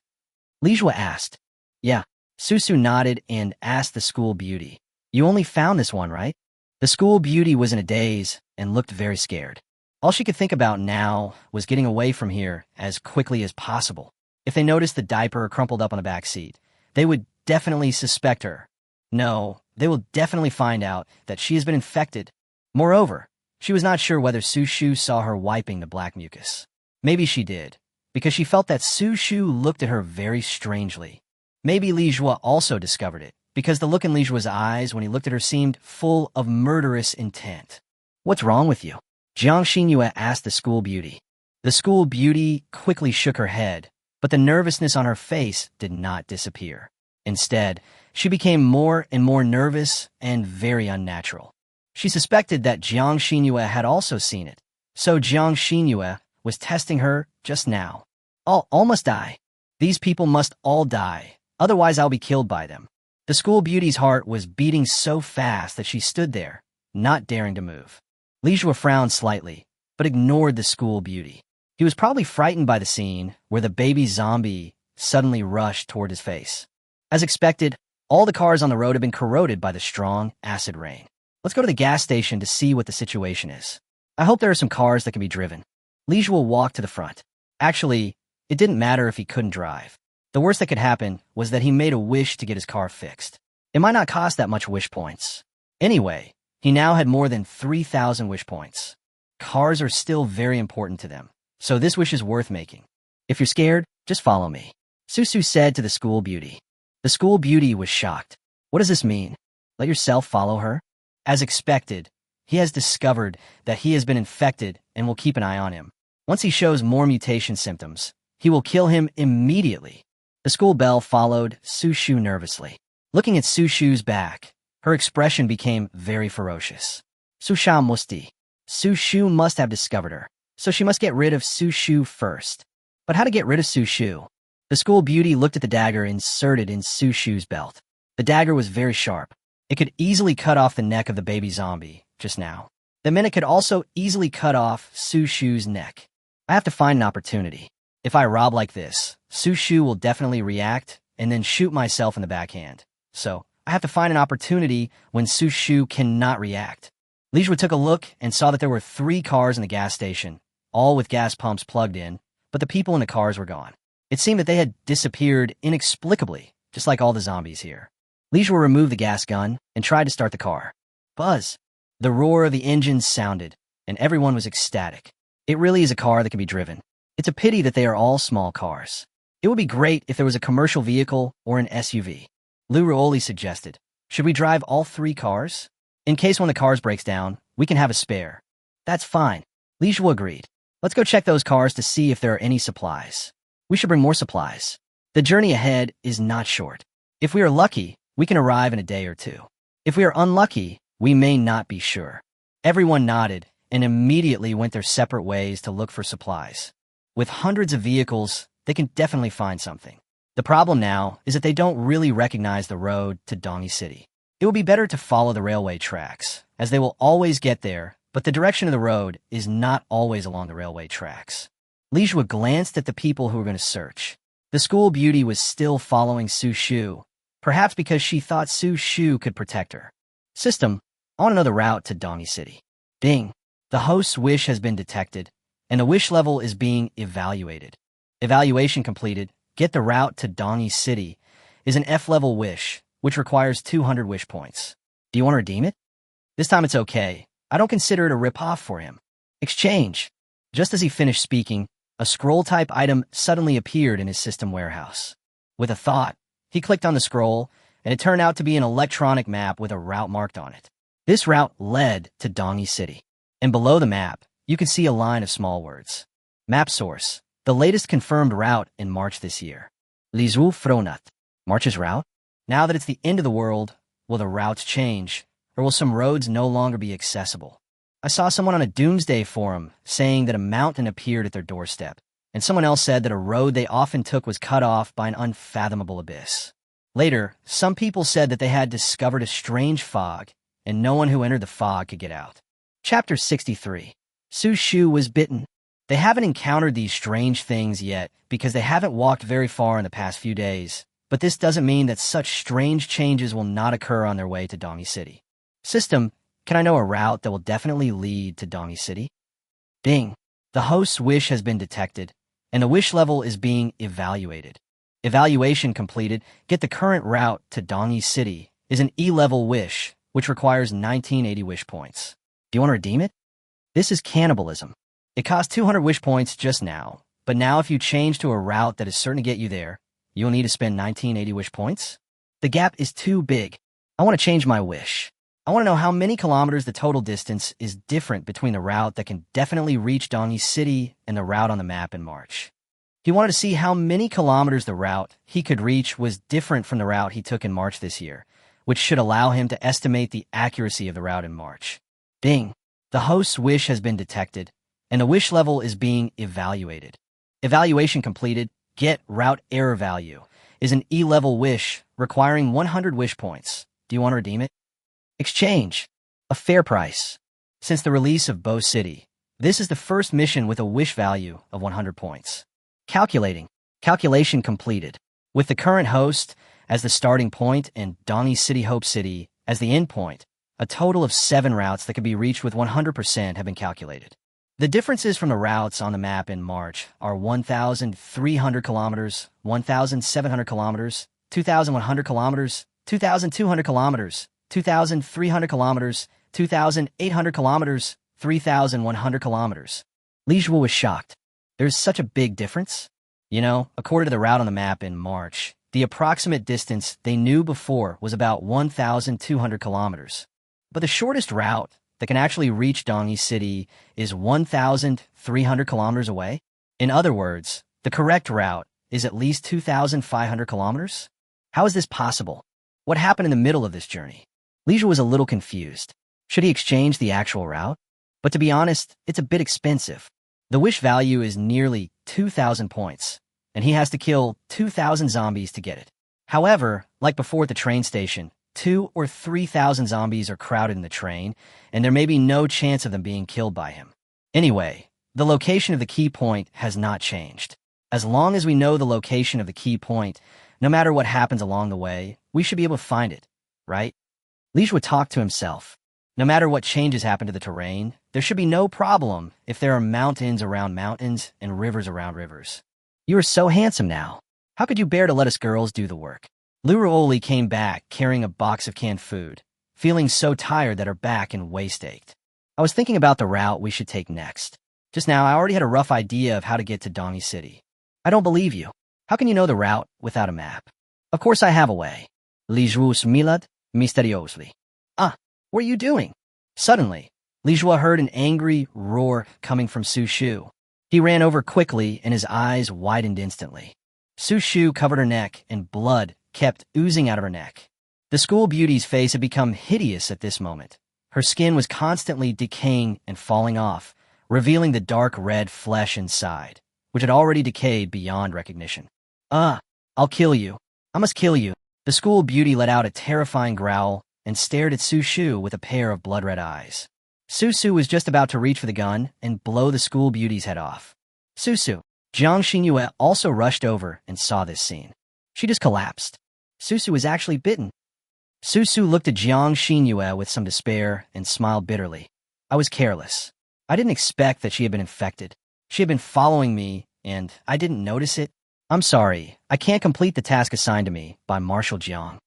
Li Jue asked. Yeah. Su Shu nodded and asked the school beauty. You only found this one, right? The school beauty was in a daze and looked very scared. All she could think about now was getting away from here as quickly as possible. If they noticed the diaper crumpled up on the back seat, they would definitely suspect her. No, they will definitely find out that she has been infected. Moreover, she was not sure whether Su Shu saw her wiping the black mucus. Maybe she did, because she felt that Su Shu looked at her very strangely. Maybe Li Jue also discovered it, because the look in Li Jue's eyes when he looked at her seemed full of murderous intent. What's wrong with you? Jiang Xinyue asked the school beauty. The school beauty quickly shook her head, but the nervousness on her face did not disappear. Instead, she became more and more nervous and very unnatural. She suspected that Jiang Xinyue had also seen it, so Jiang Xinyue was testing her just now. All must die. These people must all die. Otherwise, I'll be killed by them. The school beauty's heart was beating so fast that she stood there, not daring to move. Li Jue frowned slightly, but ignored the school beauty. He was probably frightened by the scene where the baby zombie suddenly rushed toward his face. As expected, all the cars on the road had been corroded by the strong acid rain. Let's go to the gas station to see what the situation is. I hope there are some cars that can be driven. Li Jue walked to the front. Actually, it didn't matter if he couldn't drive. The worst that could happen was that he made a wish to get his car fixed. It might not cost that much wish points. Anyway, he now had more than 3,000 wish points. Cars are still very important to them, so this wish is worth making. If you're scared, just follow me. Su Shu said to the school beauty. The school beauty was shocked. What does this mean? Let yourself follow her? As expected, he has discovered that he has been infected and will keep an eye on him. Once he shows more mutation symptoms, he will kill him immediately. The school bell followed Su Shu nervously. Looking at Su Shu's back, her expression became very ferocious. Su Sha musti. Su Shu must have discovered her, so she must get rid of Su Shu first. But how to get rid of Su Shu? The school beauty looked at the dagger inserted in Su Shu's belt. The dagger was very sharp. It could easily cut off the neck of the baby zombie just now. Then it could also easily cut off Su Shu's neck. I have to find an opportunity. If I rob like this, Su Shu will definitely react and then shoot myself in the backhand. So, I have to find an opportunity when Su Shu cannot react. Li Jue took a look and saw that there were 3 cars in the gas station, all with gas pumps plugged in, but the people in the cars were gone. It seemed that they had disappeared inexplicably, just like all the zombies here. Li Jue removed the gas gun and tried to start the car. Buzz. The roar of the engines sounded, and everyone was ecstatic. It really is a car that can be driven. It's a pity that they are all small cars. It would be great if there was a commercial vehicle or an SUV. Lou Ruoli suggested, should we drive all 3 cars? In case one of the cars breaks down, we can have a spare. That's fine. Li Zhuo agreed. Let's go check those cars to see if there are any supplies. We should bring more supplies. The journey ahead is not short. If we are lucky, we can arrive in a day or 2. If we are unlucky, we may not be sure. Everyone nodded and immediately went their separate ways to look for supplies. With hundreds of vehicles, they can definitely find something. The problem now is that they don't really recognize the road to Dongi City. It would be better to follow the railway tracks, as they will always get there, but the direction of the road is not always along the railway tracks. Li Zhuo glanced at the people who were going to search. The school beauty was still following Su Shu, perhaps because she thought Su Shu could protect her. System, I want to know the route to Dongi City. Ding. The host's wish has been detected, and the wish level is being evaluated. Evaluation completed. Get the route to Dongi City is an F-level wish, which requires 200 wish points. Do you want to redeem it? This time it's okay. I don't consider it a rip-off for him. Exchange. Just as he finished speaking, a scroll-type item suddenly appeared in his system warehouse. With a thought, he clicked on the scroll, and it turned out to be an electronic map with a route marked on it. This route led to Dongi City. And below the map, you can see a line of small words. Map source. The latest confirmed route in March this year. Lizu Fronat. March's route? Now that it's the end of the world, will the routes change, or will some roads no longer be accessible? I saw someone on a doomsday forum saying that a mountain appeared at their doorstep, and someone else said that a road they often took was cut off by an unfathomable abyss. Later, some people said that they had discovered a strange fog, and no one who entered the fog could get out. Chapter 63. Su Shu was bitten. They haven't encountered these strange things yet because they haven't walked very far in the past few days, but this doesn't mean that such strange changes will not occur on their way to Dongi City. System, can I know a route that will definitely lead to Dongi City? Ding. The host's wish has been detected, and the wish level is being evaluated. Evaluation completed. Get the current route to Dongi City is an E-level wish, which requires 1980 wish points. Do you want to redeem it? This is cannibalism. It cost 200 wish points just now, but now if you change to a route that is certain to get you there, you'll need to spend 1980 wish points? The gap is too big. I want to change my wish. I want to know how many kilometers the total distance is different between the route that can definitely reach Dongi City and the route on the map in March. He wanted to see how many kilometers the route he could reach was different from the route he took in March this year, which should allow him to estimate the accuracy of the route in March. Ding. The host's wish has been detected, and the wish level is being evaluated. Evaluation completed. Get route error value is an E-level wish requiring 100 wish points. Do you want to redeem it? Exchange. A fair price. Since the release of Bo City, this is the first mission with a wish value of 100 points. Calculating. Calculation completed. With the current host as the starting point and Dongi City Hope City as the end point, a total of 7 routes that can be reached with 100% have been calculated. The differences from the routes on the map in March are 1,300 kilometers, 1,700 kilometers, 2,100 kilometers, 2,200 kilometers, 2,300 kilometers, 2,800 kilometers, 3,100 kilometers. Li Zhuo was shocked. There's such a big difference? You know, according to the route on the map in March, the approximate distance they knew before was about 1,200 kilometers. But the shortest route that can actually reach Dongi City is 1,300 kilometers away. In other words, the correct route is at least 2,500 kilometers? How is this possible? What happened in the middle of this journey? Li Zhuo was a little confused. Should he exchange the actual route? But to be honest, it's a bit expensive. The wish value is nearly 2,000 points, and he has to kill 2,000 zombies to get it. However, like before at the train station, 2,000 or 3,000 zombies are crowded in the train, and there may be no chance of them being killed by him. Anyway, the location of the key point has not changed. As long as we know the location of the key point, no matter what happens along the way, we should be able to find it, right? Li Zhuo talked to himself. No matter what changes happen to the terrain, there should be no problem if there are mountains around mountains and rivers around rivers. You are so handsome now. How could you bear to let us girls do the work? Lu Ruoli came back carrying a box of canned food. feeling so tired that her back and waist ached. I was thinking about the route we should take next. Just now, I already had a rough idea of how to get to Dongi City. I don't believe you. How can you know the route without a map? Of course I have a way. Lijus milad misteriously. Ah, what are you doing? Suddenly, Lijua heard an angry roar coming from Su Shu. He ran over quickly and his eyes widened instantly. Su Shu covered her neck and blood kept oozing out of her neck. The school beauty's face had become hideous at this moment. Her skin was constantly decaying and falling off, revealing the dark red flesh inside, which had already decayed beyond recognition. I'll kill you. I must kill you. The school beauty let out a terrifying growl and stared at Su Shu with a pair of blood-red eyes. Su Su was just about to reach for the gun and blow the school beauty's head off. Su Su. Jiang Xinyue also rushed over and saw this scene. She just collapsed. Su Su was actually bitten. Su Su looked at Jiang Xinyue with some despair and smiled bitterly. I was careless. I didn't expect that she had been infected. She had been following me, and I didn't notice it. I'm sorry, I can't complete the task assigned to me by Marshal Jiang.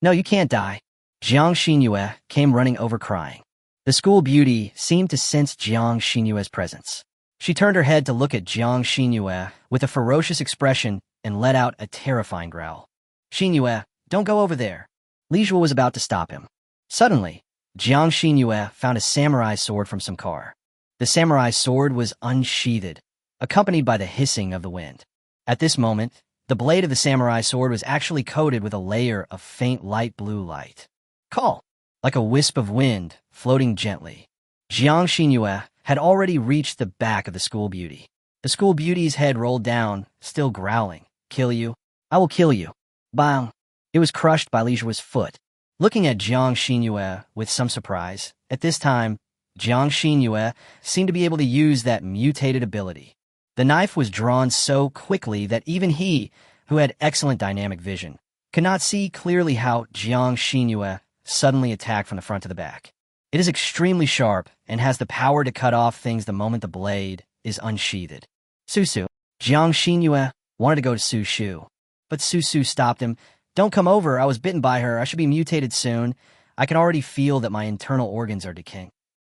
No, you can't die. Jiang Xinyue came running over crying. The school beauty seemed to sense Jiang Xinyue's presence. She turned her head to look at Jiang Xinyue with a ferocious expression and let out a terrifying growl. Xinyue, don't go over there. Li Zhuo was about to stop him. Suddenly, Jiang Xinyue found a samurai sword from some car. The samurai sword was unsheathed, accompanied by the hissing of the wind. At this moment, the blade of the samurai sword was actually coated with a layer of faint light blue light. Call! Like a wisp of wind, floating gently. Jiang Xinyue had already reached the back of the school beauty. The school beauty's head rolled down, still growling. Kill you? I will kill you. Bang! It was crushed by Li Zhuo's foot. Looking at Jiang Xinyue with some surprise, at this time, Jiang Xinyue seemed to be able to use that mutated ability. The knife was drawn so quickly that even he, who had excellent dynamic vision, could not see clearly how Jiang Xinyue suddenly attacked from the front to the back. It is extremely sharp and has the power to cut off things the moment the blade is unsheathed. Su Su. Jiang Xinyue wanted to go to Su Shu, but Su Su stopped him. Don't come over, I was bitten by her, I should be mutated soon. I can already feel that my internal organs are decaying.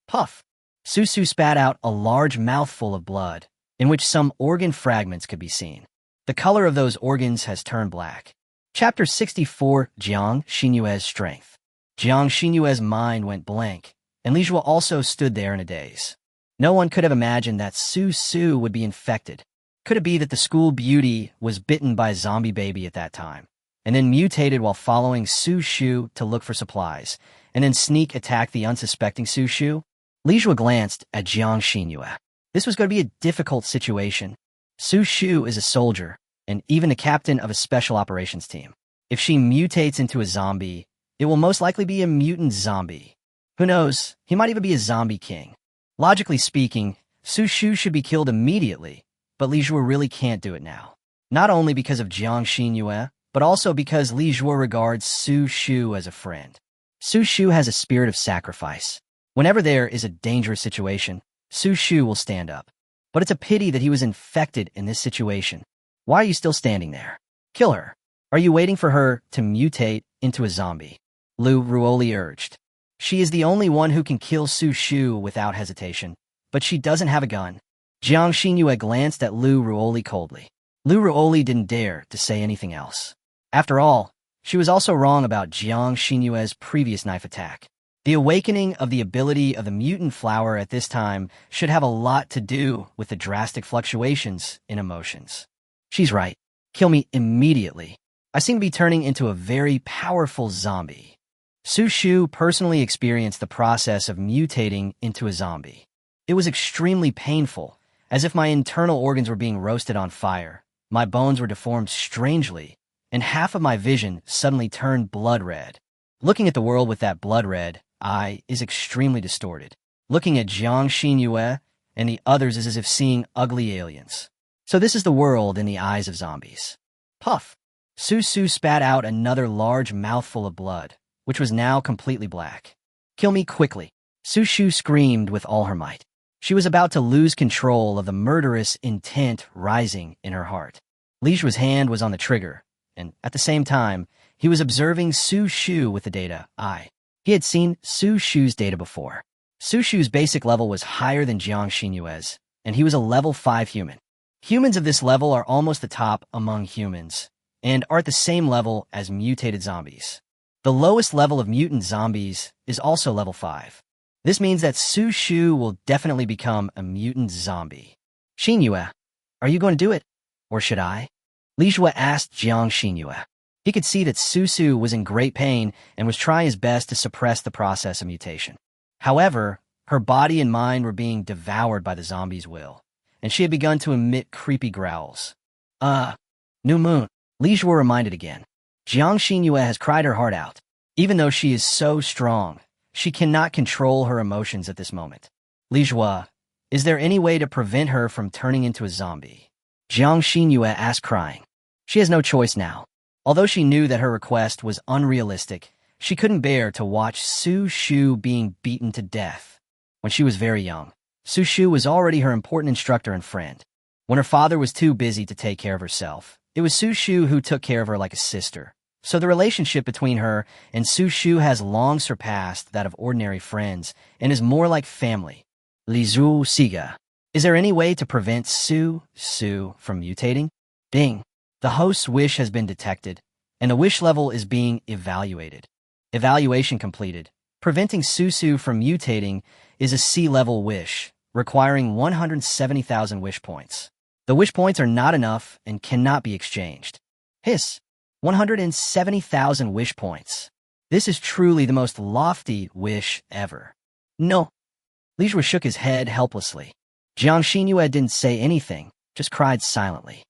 Puff. Su Su spat out a large mouthful of blood, in which some organ fragments could be seen. The color of those organs has turned black. Chapter 64, Jiang Xinyue's Strength. Jiang Xinyue's mind went blank, and Li Zhuo also stood there in a daze. No one could have imagined that Su Su would be infected. Could it be that the school beauty was bitten by a zombie baby at that time, and then mutated while following Su Shu to look for supplies, and then sneak attack the unsuspecting Su Shu? Li Zhuo glanced at Jiang Xinyue. This was going to be a difficult situation. Su Shu is a soldier, and even the captain of a special operations team. If she mutates into a zombie, it will most likely be a mutant zombie. Who knows, he might even be a zombie king. Logically speaking, Su Shu should be killed immediately, but Li Zhuo really can't do it now. Not only because of Jiang Xinyue, but also because Li Zhuo regards Su Shu as a friend. Su Shu has a spirit of sacrifice. Whenever there is a dangerous situation, Su Shu will stand up. But it's a pity that he was infected in this situation. Why are you still standing there? Kill her. Are you waiting for her to mutate into a zombie? Lu Ruoli urged. She is the only one who can kill Su Shu without hesitation, but she doesn't have a gun. Jiang Xinyue glanced at Lu Ruoli coldly. Lu Ruoli didn't dare to say anything else. After all, she was also wrong about Jiang Xinyue's previous knife attack. The awakening of the ability of the mutant flower at this time should have a lot to do with the drastic fluctuations in emotions. She's right. Kill me immediately. I seem to be turning into a very powerful zombie. Su Shu personally experienced the process of mutating into a zombie. It was extremely painful, as if my internal organs were being roasted on fire. My bones were deformed strangely, and half of my vision suddenly turned blood red. Looking at the world with that blood red eye is extremely distorted. Looking at Jiang Xinyue and the others is as if seeing ugly aliens. So this is the world in the eyes of zombies. Puff. Su Su spat out another large mouthful of blood, which was now completely black. Kill me quickly. Su Shu screamed with all her might. She was about to lose control of the murderous intent rising in her heart. Li Zhuo's hand was on the trigger, and at the same time, he was observing Su Shu with the data eye. He had seen Su Shu's data before. Su Shu's basic level was higher than Jiang Xinyue's, and he was a level 5 human. Humans of this level are almost the top among humans, and are at the same level as mutated zombies. The lowest level of mutant zombies is also level 5. This means that Su Shu will definitely become a mutant zombie. Xinyue, are you going to do it? Or should I? Li Jue asked Jiang Xinyue. He could see that Su Su was in great pain and was trying his best to suppress the process of mutation. However, her body and mind were being devoured by the zombie's will, and she had begun to emit creepy growls. New moon, Li Jue reminded again. Jiang Xinyue has cried her heart out. Even though she is so strong, she cannot control her emotions at this moment. Li Jue, is there any way to prevent her from turning into a zombie? Jiang Xinyue asked, crying. She has no choice now. Although she knew that her request was unrealistic, she couldn't bear to watch Su Shu being beaten to death. When she was very young, Su Shu was already her important instructor and friend. When her father was too busy to take care of herself, it was Su Shu who took care of her like a sister. So the relationship between her and Su Shu has long surpassed that of ordinary friends and is more like family. Li Zhu Siga. Is there any way to prevent Su Su from mutating? Bing. The host's wish has been detected, and the wish level is being evaluated. Evaluation completed. Preventing Su Su from mutating is a C-level wish, requiring 170,000 wish points. The wish points are not enough and cannot be exchanged. Hiss. 170,000 wish points. This is truly the most lofty wish ever. No. Li Jue shook his head helplessly. Jiang Xinyue didn't say anything, just cried silently.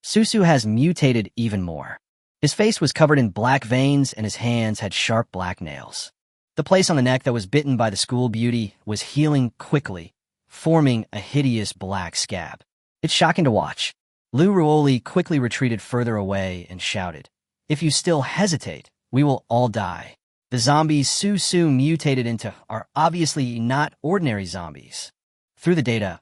Su Su has mutated even more. His face was covered in black veins and his hands had sharp black nails. The place on the neck that was bitten by the school beauty was healing quickly, forming a hideous black scab. It's shocking to watch. Lu Ruoli quickly retreated further away and shouted, "If you still hesitate, we will all die." The zombies Su Su mutated into are obviously not ordinary zombies. Through the data,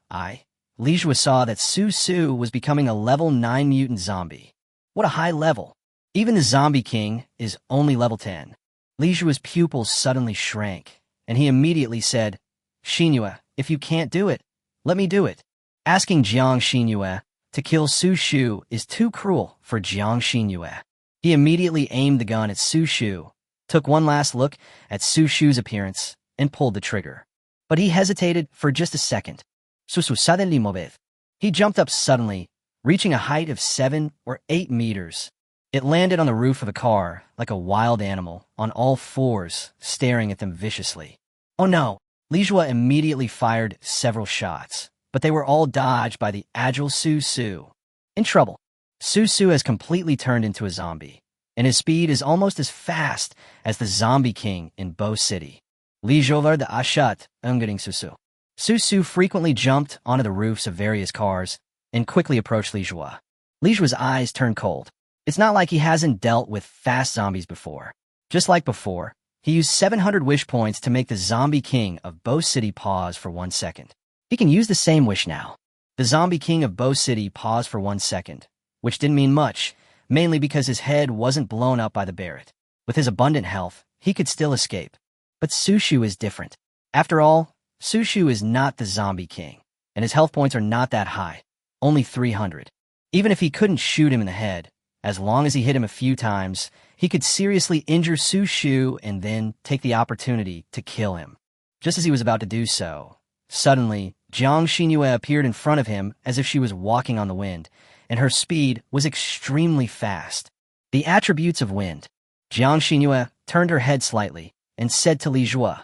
Li Jue saw that Su Su was becoming a level 9 mutant zombie. What a high level. Even the Zombie King is only level 10. Li Jue's pupils suddenly shrank, and he immediately said, "Xinyue, if you can't do it, let me do it." Asking Jiang Xinyue to kill Su Shu is too cruel for Jiang Xinyue. He immediately aimed the gun at Su Shu, took one last look at Su Shu's appearance, and pulled the trigger. But he hesitated for just a second. Su Su suddenly moved. He jumped up suddenly, reaching a height of 7 or 8 meters. It landed on the roof of the car like a wild animal, on all fours, staring at them viciously. Oh no! Li Jue immediately fired several shots, but they were all dodged by the agile Su Su. In trouble. Su Su has completely turned into a zombie, and his speed is almost as fast as the Zombie King in Bo City. Li Jue de Achat, Ungering Su Su. Su Su frequently jumped onto the roofs of various cars and quickly approached Li Jue. Li Jue's eyes turned cold. It's not like he hasn't dealt with fast zombies before. Just like before, he used 700 wish points to make the Zombie King of Bo City pause for 1 second. He can use the same wish now. The Zombie King of Bo City paused for 1 second, which didn't mean much, mainly because his head wasn't blown up by the Barrett. With his abundant health, he could still escape. But Su Shu is different. After all, Su Shu is not the Zombie King, and his health points are not that high, only 300. Even if he couldn't shoot him in the head, as long as he hit him a few times, he could seriously injure Su Shu and then take the opportunity to kill him. Just as he was about to do so, suddenly, Jiang Xinyue appeared in front of him as if she was walking on the wind, and her speed was extremely fast. The attributes of wind. Jiang Xinyue turned her head slightly and said to Li Jue,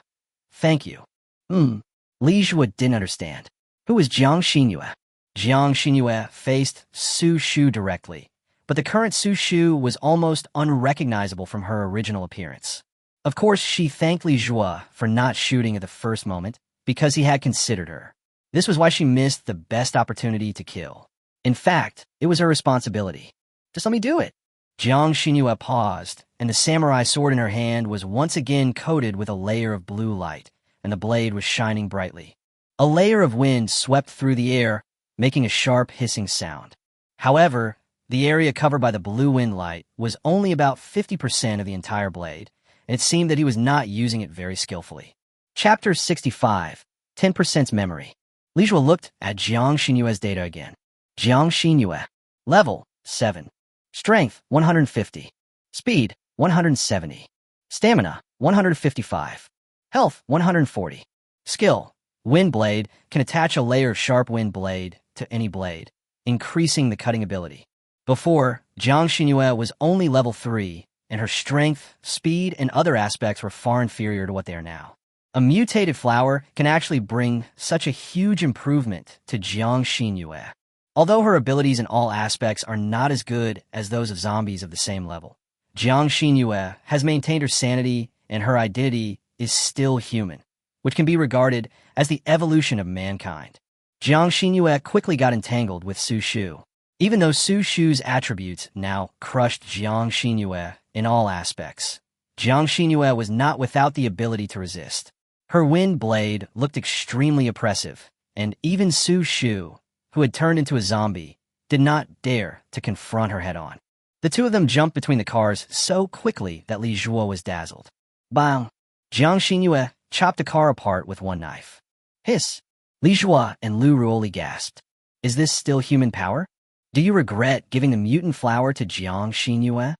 "Thank you." Li Jue didn't understand. Who was Jiang Xinyue? Jiang Xinyue faced Su Shu directly, but the current Su Shu was almost unrecognizable from her original appearance. Of course, she thanked Li Jue for not shooting at the first moment, because he had considered her. This was why she missed the best opportunity to kill. In fact, it was her responsibility. Just let me do it. Jiang Xinyue paused, and the samurai sword in her hand was once again coated with a layer of blue light, and the blade was shining brightly. A layer of wind swept through the air, making a sharp hissing sound. However, the area covered by the blue wind light was only about 50% of the entire blade, and it seemed that he was not using it very skillfully. Chapter 65, 10% memory. Li Zhuo looked at Jiang Xinyue's data again. Jiang Xinyue. Level, 7. Strength, 150. Speed, 170. Stamina, 155. Health, 140. Skill, Wind Blade, can attach a layer of sharp wind blade to any blade, increasing the cutting ability. Before, Jiang Xinyue was only level 3, and her strength, speed, and other aspects were far inferior to what they are now. A mutated flower can actually bring such a huge improvement to Jiang Xinyue. Although her abilities in all aspects are not as good as those of zombies of the same level, Jiang Xinyue has maintained her sanity and her identity is still human, which can be regarded as the evolution of mankind. Jiang Xinyue quickly got entangled with Su Shu. Even though Su Shu's attributes now crushed Jiang Xinyue in all aspects, Jiang Xinyue was not without the ability to resist. Her wind blade looked extremely oppressive, and even Su Shu, who had turned into a zombie, did not dare to confront her head-on. The two of them jumped between the cars so quickly that Li Zhuo was dazzled. Bang! Jiang Xinyue chopped the car apart with one knife. Hiss! Li Zhuo and Lu Ruoli gasped. Is this still human power? Do you regret giving the mutant flower to Jiang Xinyue?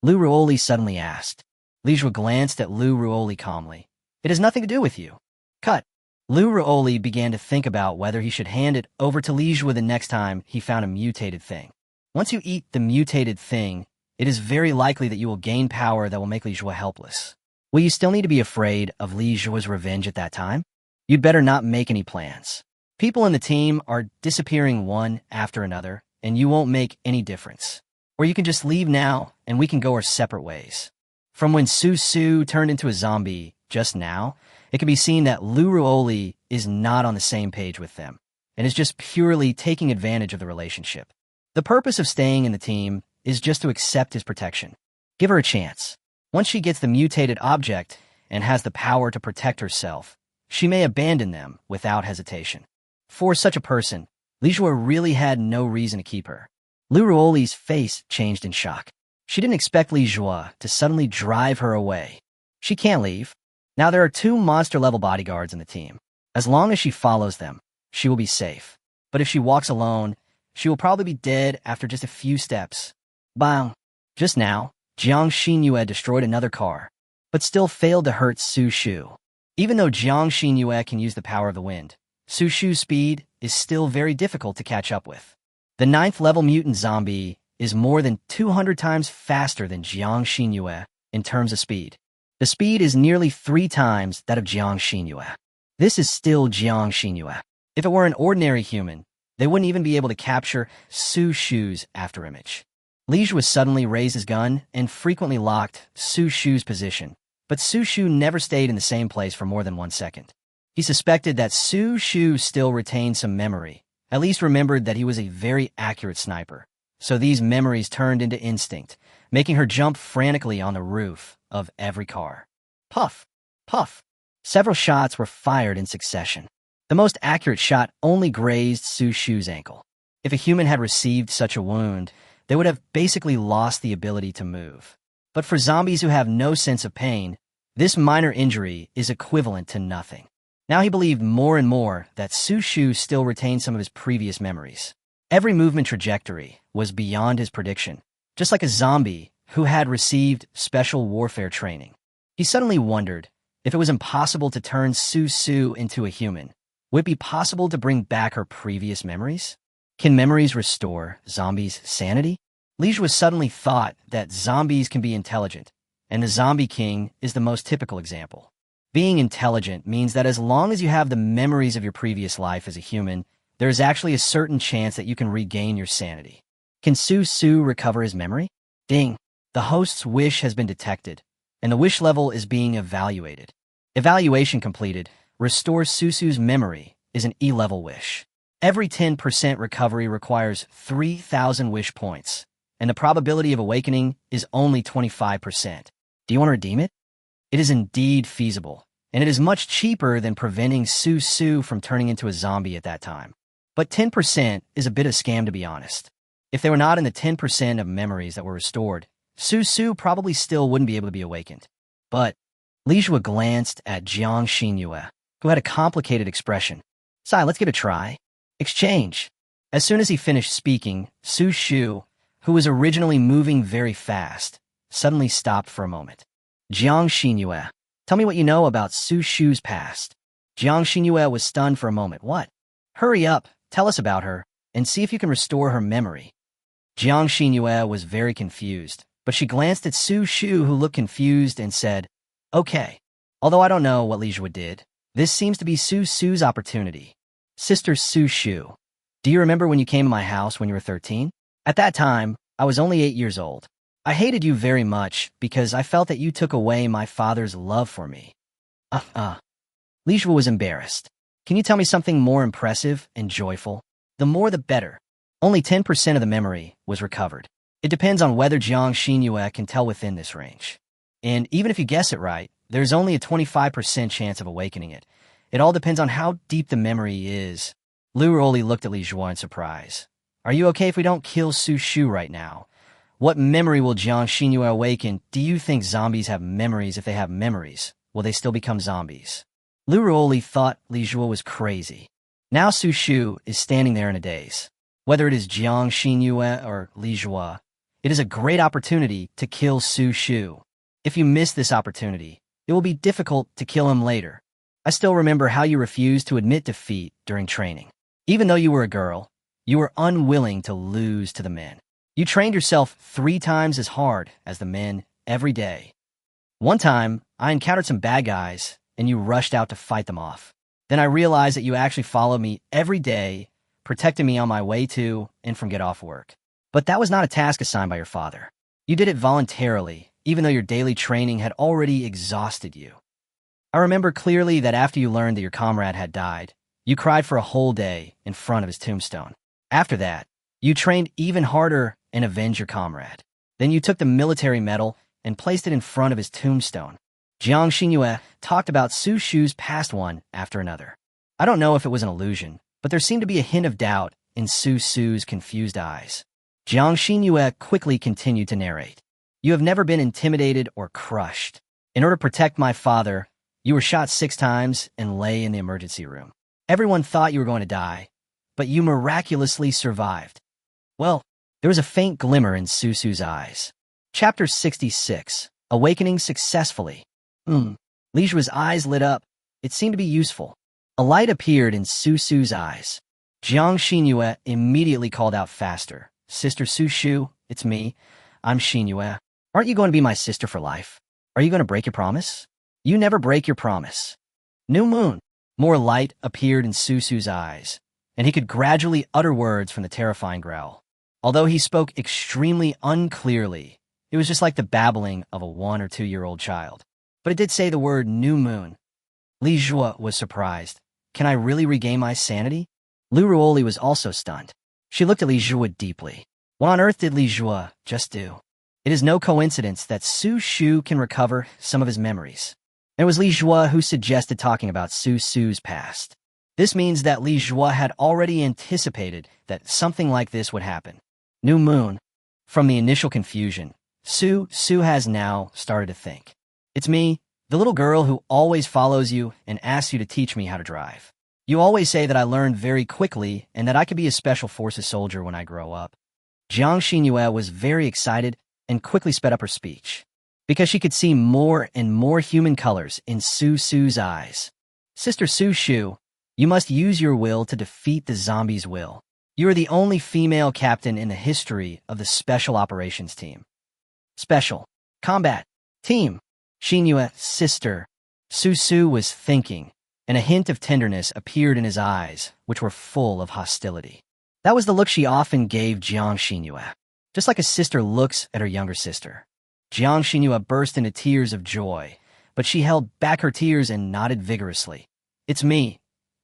Lu Ruoli suddenly asked. Li Zhuo glanced at Lu Ruoli calmly. It has nothing to do with you. Cut. Lu Ruoli began to think about whether he should hand it over to Li Zhuo the next time he found a mutated thing. Once you eat the mutated thing, it is very likely that you will gain power that will make Li Zhuo helpless. Will you still need to be afraid of Li Zhuo's revenge at that time? You'd better not make any plans. People in the team are disappearing one after another, and you won't make any difference. Or you can just leave now, and we can go our separate ways. From when Su Su turned into a zombie just now, it can be seen that Lu Ruoli is not on the same page with them, and is just purely taking advantage of the relationship. The purpose of staying in the team is just to accept his protection. Give her a chance. Once she gets the mutated object and has the power to protect herself, she may abandon them without hesitation. For such a person, Li Zhuo really had no reason to keep her. Lu Ruoli's face changed in shock. She didn't expect Li Zhuo to suddenly drive her away. She can't leave. Now there are 2 monster-level bodyguards in the team. As long as she follows them, she will be safe. But if she walks alone, she will probably be dead after just a few steps. Bang! Just now, Jiang Xinyue destroyed another car, but still failed to hurt Su Shu. Even though Jiang Xinyue can use the power of the wind, Su Shu's speed is still very difficult to catch up with. The 9th level mutant zombie is more than 200 times faster than Jiang Xinyue in terms of speed. The speed is nearly 3 times that of Jiang Xinyue. This is still Jiang Xinyue. If it were an ordinary human, they wouldn't even be able to capture Su Shu's afterimage. Li Zhuo suddenly raised his gun and frequently locked Su Shu's position, but Su Shu never stayed in the same place for more than 1 second. He suspected that Su Shu still retained some memory, at least remembered that he was a very accurate sniper. So these memories turned into instinct, making her jump frantically on the roof of every car. Puff! Puff! Several shots were fired in succession. The most accurate shot only grazed Su Shu's ankle. If a human had received such a wound, they would have basically lost the ability to move. But for zombies who have no sense of pain, this minor injury is equivalent to nothing. Now he believed more and more that Su Shu still retained some of his previous memories. Every movement trajectory was beyond his prediction, just like a zombie who had received special warfare training. He suddenly wondered, if it was impossible to turn Su Su into a human, would it be possible to bring back her previous memories? Can memories restore zombies' sanity? Li Zhuo suddenly thought that zombies can be intelligent, and the Zombie King is the most typical example. Being intelligent means that as long as you have the memories of your previous life as a human, there is actually a certain chance that you can regain your sanity. Can Su Su recover his memory? Ding! The host's wish has been detected, and the wish level is being evaluated. Evaluation completed. Restore Su Su's memory is an E-level wish. Every 10% recovery requires 3,000 wish points, and the probability of awakening is only 25%. Do you want to redeem it? It is indeed feasible, and it is much cheaper than preventing Su Su from turning into a zombie at that time. But 10% is a bit of a scam, to be honest. If they were not in the 10% of memories that were restored, Su Su probably still wouldn't be able to be awakened. But Li Jue glanced at Jiang Xinyue, who had a complicated expression. "Sai, let's give it a try." Exchange. As soon as he finished speaking, Su Shu, who was originally moving very fast, suddenly stopped for a moment. "Jiang Xinyue, tell me what you know about Su Shu's past." Jiang Xinyue was stunned for a moment. "What? Hurry up, tell us about her, and see if you can restore her memory." Jiang Xinyue was very confused, but she glanced at Su Shu, who looked confused, and said, "Okay. Although I don't know what Li Jue did, this seems to be Su Su's opportunity. Sister Su Shu, do you remember when you came to my house when you were 13? At that time, I was only 8 years old. I hated you very much because I felt that you took away my father's love for me." Li Jue was embarrassed. "Can you tell me something more impressive and joyful? The more the better." Only 10% of the memory was recovered. It depends on whether Jiang Xinyue can tell within this range. And even if you guess it right, there's only a 25% chance of awakening it. It all depends on how deep the memory is. Lu Roli looked at Li Jue in surprise. "Are you okay if we don't kill Su Shu right now? What memory will Jiang Xinyue awaken? Do you think zombies have memories? If they have memories, will they still become zombies?" Lu Roli thought Li Jue was crazy. Now Su Shu is standing there in a daze. Whether it is Jiang Xinyue or Li Jue, it is a great opportunity to kill Su Shu. If you miss this opportunity, it will be difficult to kill him later. I still remember how you refused to admit defeat during training. Even though you were a girl, you were unwilling to lose to the men. You trained yourself 3 times as hard as the men every day. One time, I encountered some bad guys, and you rushed out to fight them off. Then I realized that you actually followed me every day, protecting me on my way to and from get off work. But that was not a task assigned by your father. You did it voluntarily, even though your daily training had already exhausted you. I remember clearly that after you learned that your comrade had died, you cried for a whole day in front of his tombstone. After that, you trained even harder and avenged your comrade. Then you took the military medal and placed it in front of his tombstone. Jiang Xinyue talked about Su Shu's past one after another. I don't know if it was an illusion, but there seemed to be a hint of doubt in Su Su's confused eyes. Jiang Xinyue quickly continued to narrate. "You have never been intimidated or crushed. In order to protect my father, you were shot 6 times and lay in the emergency room. Everyone thought you were going to die, but you miraculously survived." Well, there was a faint glimmer in Su Su's eyes. Chapter 66, Awakening Successfully. Li Jue's eyes lit up. It seemed to be useful. A light appeared in Su Su's eyes. Jiang Xinyue immediately called out faster. "Sister Su Shu, it's me. I'm Xinyue. Aren't you going to be my sister for life? Are you going to break your promise?" "You never break your promise." New moon. More light appeared in Su Su's eyes, and he could gradually utter words from the terrifying growl. Although he spoke extremely unclearly, it was just like the babbling of a 1 or 2-year-old child. But it did say the word new moon. Li Jue was surprised. "Can I really regain my sanity?" Lu Ruoli was also stunned. She looked at Li Jue deeply. What on earth did Li Jue just do? It is no coincidence that Su Shu can recover some of his memories. It was Li Jue who suggested talking about Su Su's past. This means that Li Jue had already anticipated that something like this would happen. New moon. From the initial confusion, Su has now started to think. "It's me, the little girl who always follows you and asks you to teach me how to drive. You always say that I learned very quickly and that I could be a special forces soldier when I grow up." Jiang Xinyue was very excited and quickly sped up her speech, because she could see more and more human colors in Su Su's eyes. "Sister Su Shu, you must use your will to defeat the zombies' will. You are the only female captain in the history of the Special Operations Team. Special Combat Team. Xinyue, sister." Su Su was thinking, and a hint of tenderness appeared in his eyes, which were full of hostility. That was the look she often gave Jiang Xinyue, just like a sister looks at her younger sister. Jiang Xinyue burst into tears of joy, but she held back her tears and nodded vigorously. "It's me.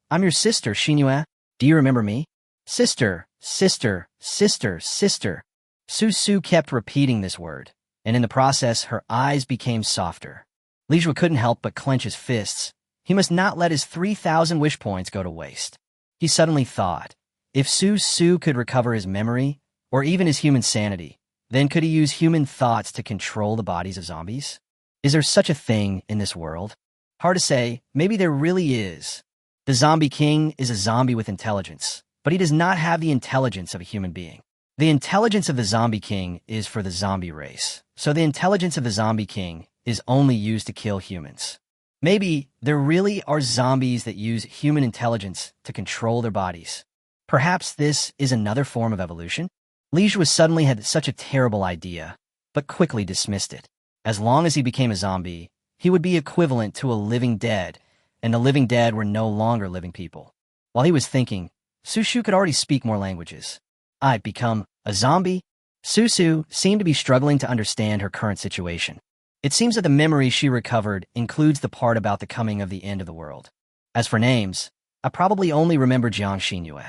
I'm your sister, Xinyue. Do you remember me?" "Sister, sister, sister, sister." Su Su kept repeating this word, and in the process, her eyes became softer. Li Jue couldn't help but clench his fists. He must not let his 3,000 wish points go to waste. He suddenly thought, if Su Su could recover his memory, or even his human sanity, then could he use human thoughts to control the bodies of zombies? Is there such a thing in this world? Hard to say. Maybe there really is. The Zombie King is a zombie with intelligence, but he does not have the intelligence of a human being. The intelligence of the Zombie King is for the zombie race, so the intelligence of the Zombie King is only used to kill humans. Maybe there really are zombies that use human intelligence to control their bodies. Perhaps this is another form of evolution? Li Jue suddenly had such a terrible idea, but quickly dismissed it. As long as he became a zombie, he would be equivalent to a living dead, and the living dead were no longer living people. While he was thinking, Sushu could already speak more languages. I'd become a zombie? Susu seemed to be struggling to understand her current situation. It seems that the memory she recovered includes the part about the coming of the end of the world. As for names, I probably only remember Jiang Xinyue.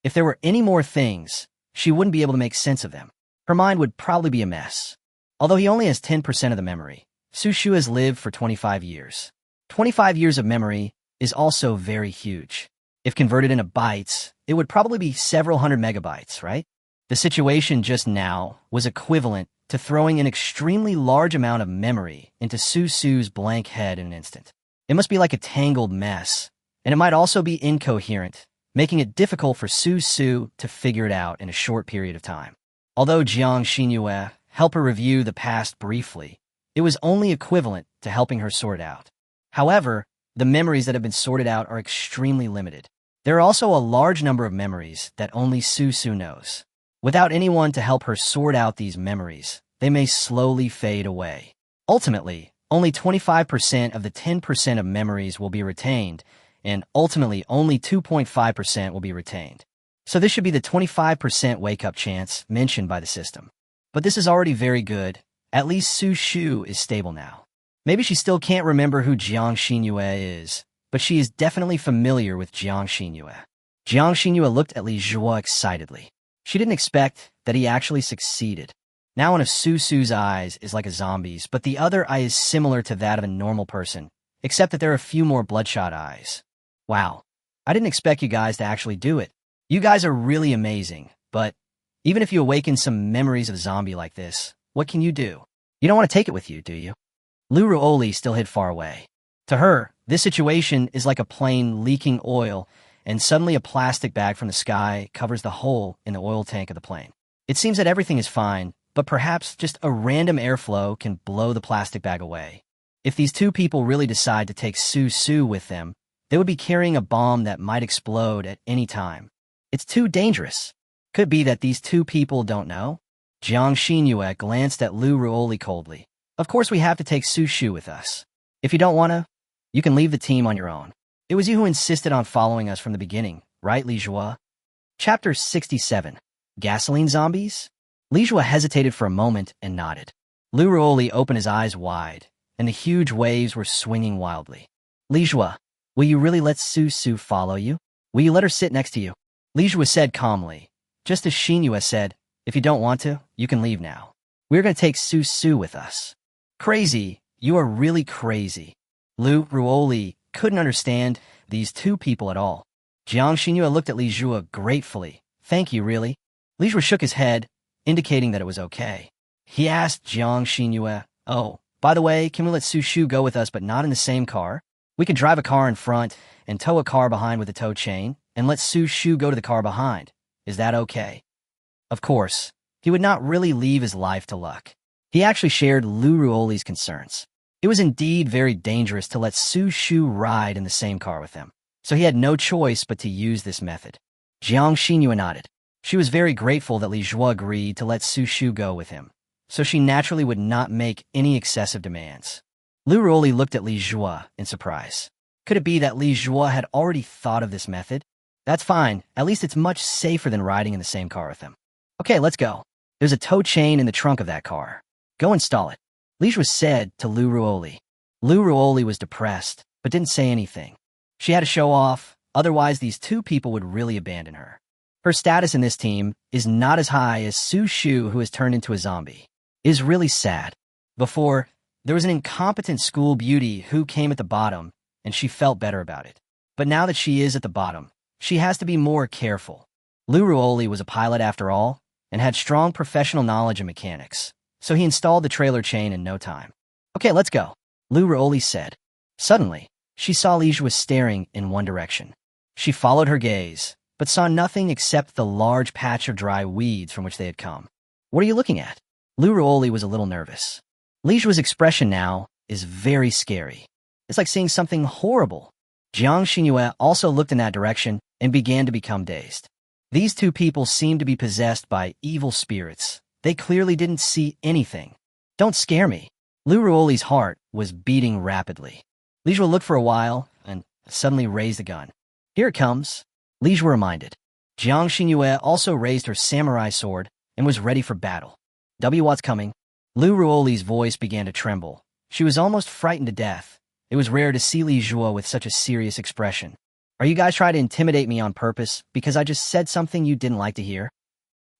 If there were any more things, she wouldn't be able to make sense of them. Her mind would probably be a mess. Although he only has 10% of the memory, Sushu has lived for 25 years. 25 years of memory is also very huge. If converted into bytes, it would probably be several hundred megabytes, right? The situation just now was equivalent to throwing an extremely large amount of memory into Susu's blank head in an instant. It must be like a tangled mess, and it might also be incoherent, making it difficult for Susu to figure it out in a short period of time. Although Jiang Xinyue helped her review the past briefly, it was only equivalent to helping her sort it out. However, the memories that have been sorted out are extremely limited. There are also a large number of memories that only Susu knows. Without anyone to help her sort out these memories, they may slowly fade away. Ultimately, only 25% of the 10% of memories will be retained, and ultimately only 2.5% will be retained. So this should be the 25% wake-up chance mentioned by the system. But this is already very good. At least Sushu is stable now. Maybe she still can't remember who Jiang Xinyue is, but she is definitely familiar with Jiang Xinyue. Jiang Xinyue looked at Li Jue excitedly. She didn't expect that he actually succeeded. Now one of Susu's eyes is like a zombie's, but the other eye is similar to that of a normal person, except that there are a few more bloodshot eyes. Wow, I didn't expect you guys to actually do it. You guys are really amazing, but even if you awaken some memories of a zombie like this, what can you do? You don't want to take it with you, do you? Lu Ruoli still hid far away. To her, this situation is like a plane leaking oil, and suddenly a plastic bag from the sky covers the hole in the oil tank of the plane. It seems that everything is fine, but perhaps just a random airflow can blow the plastic bag away. If these two people really decide to take Susu with them, they would be carrying a bomb that might explode at any time. It's too dangerous. Could be that these two people don't know. Jiang Xinyue glanced at Lu Ruoli coldly. Of course we have to take Sushu with us. If you don't want to, you can leave the team on your own. It was you who insisted on following us from the beginning, right, Li Jue? Chapter 67. Gasoline Zombies? Li Jue hesitated for a moment and nodded. Lu Ruoli opened his eyes wide, and the huge waves were swinging wildly. Li Jue, will you really let Susu follow you? Will you let her sit next to you? Li Jue said calmly, just as Xinyue said, if you don't want to, you can leave now. We're going to take Susu with us. Crazy, you are really crazy. Lu Ruoli couldn't understand these two people at all. Jiang Xinyue looked at Li Jue gratefully. Thank you, really? Li Jue shook his head, indicating that it was okay. He asked Jiang Xinyue, oh, by the way, can we let Sushu go with us but not in the same car? We could drive a car in front and tow a car behind with a tow chain, and let Sushu go to the car behind. Is that okay? Of course, he would not really leave his life to luck. He actually shared Lu Ruoli's concerns. It was indeed very dangerous to let Sushu ride in the same car with him, so he had no choice but to use this method. Jiang Xinyue nodded. She was very grateful that Li Jue agreed to let Sushu go with him, so she naturally would not make any excessive demands. Lu Ruoli looked at Li Jue in surprise. Could it be that Li Jue had already thought of this method? That's fine, at least it's much safer than riding in the same car with him. Okay, let's go. There's a tow chain in the trunk of that car. Go install it. Li Jue said to Lu Ruoli. Lu Ruoli was depressed, but didn't say anything. She had to show off, otherwise these two people would really abandon her. Her status in this team is not as high as Sushu, who has turned into a zombie. It is really sad. Before, there was an incompetent school beauty who came at the bottom, and she felt better about it. But now that she is at the bottom, she has to be more careful. Lu Ruoli was a pilot after all, and had strong professional knowledge in mechanics, so he installed the trailer chain in no time. Okay, let's go, Lu Ruoli said. Suddenly, she saw Li Jue staring in one direction. She followed her gaze, but saw nothing except the large patch of dry weeds from which they had come. What are you looking at? Lu Ruoli was a little nervous. Li Jue's expression now is very scary. It's like seeing something horrible. Jiang Xinyue also looked in that direction and began to become dazed. These two people seemed to be possessed by evil spirits. They clearly didn't see anything. Don't scare me. Lu Ruoli's heart was beating rapidly. Li Jue looked for a while and suddenly raised the gun. Here it comes, Li Jue reminded. Jiang Xinyue also raised her samurai sword and was ready for battle. What's coming? Lu Ruoli's voice began to tremble. She was almost frightened to death. It was rare to see Li Jue with such a serious expression. Are you guys trying to intimidate me on purpose because I just said something you didn't like to hear?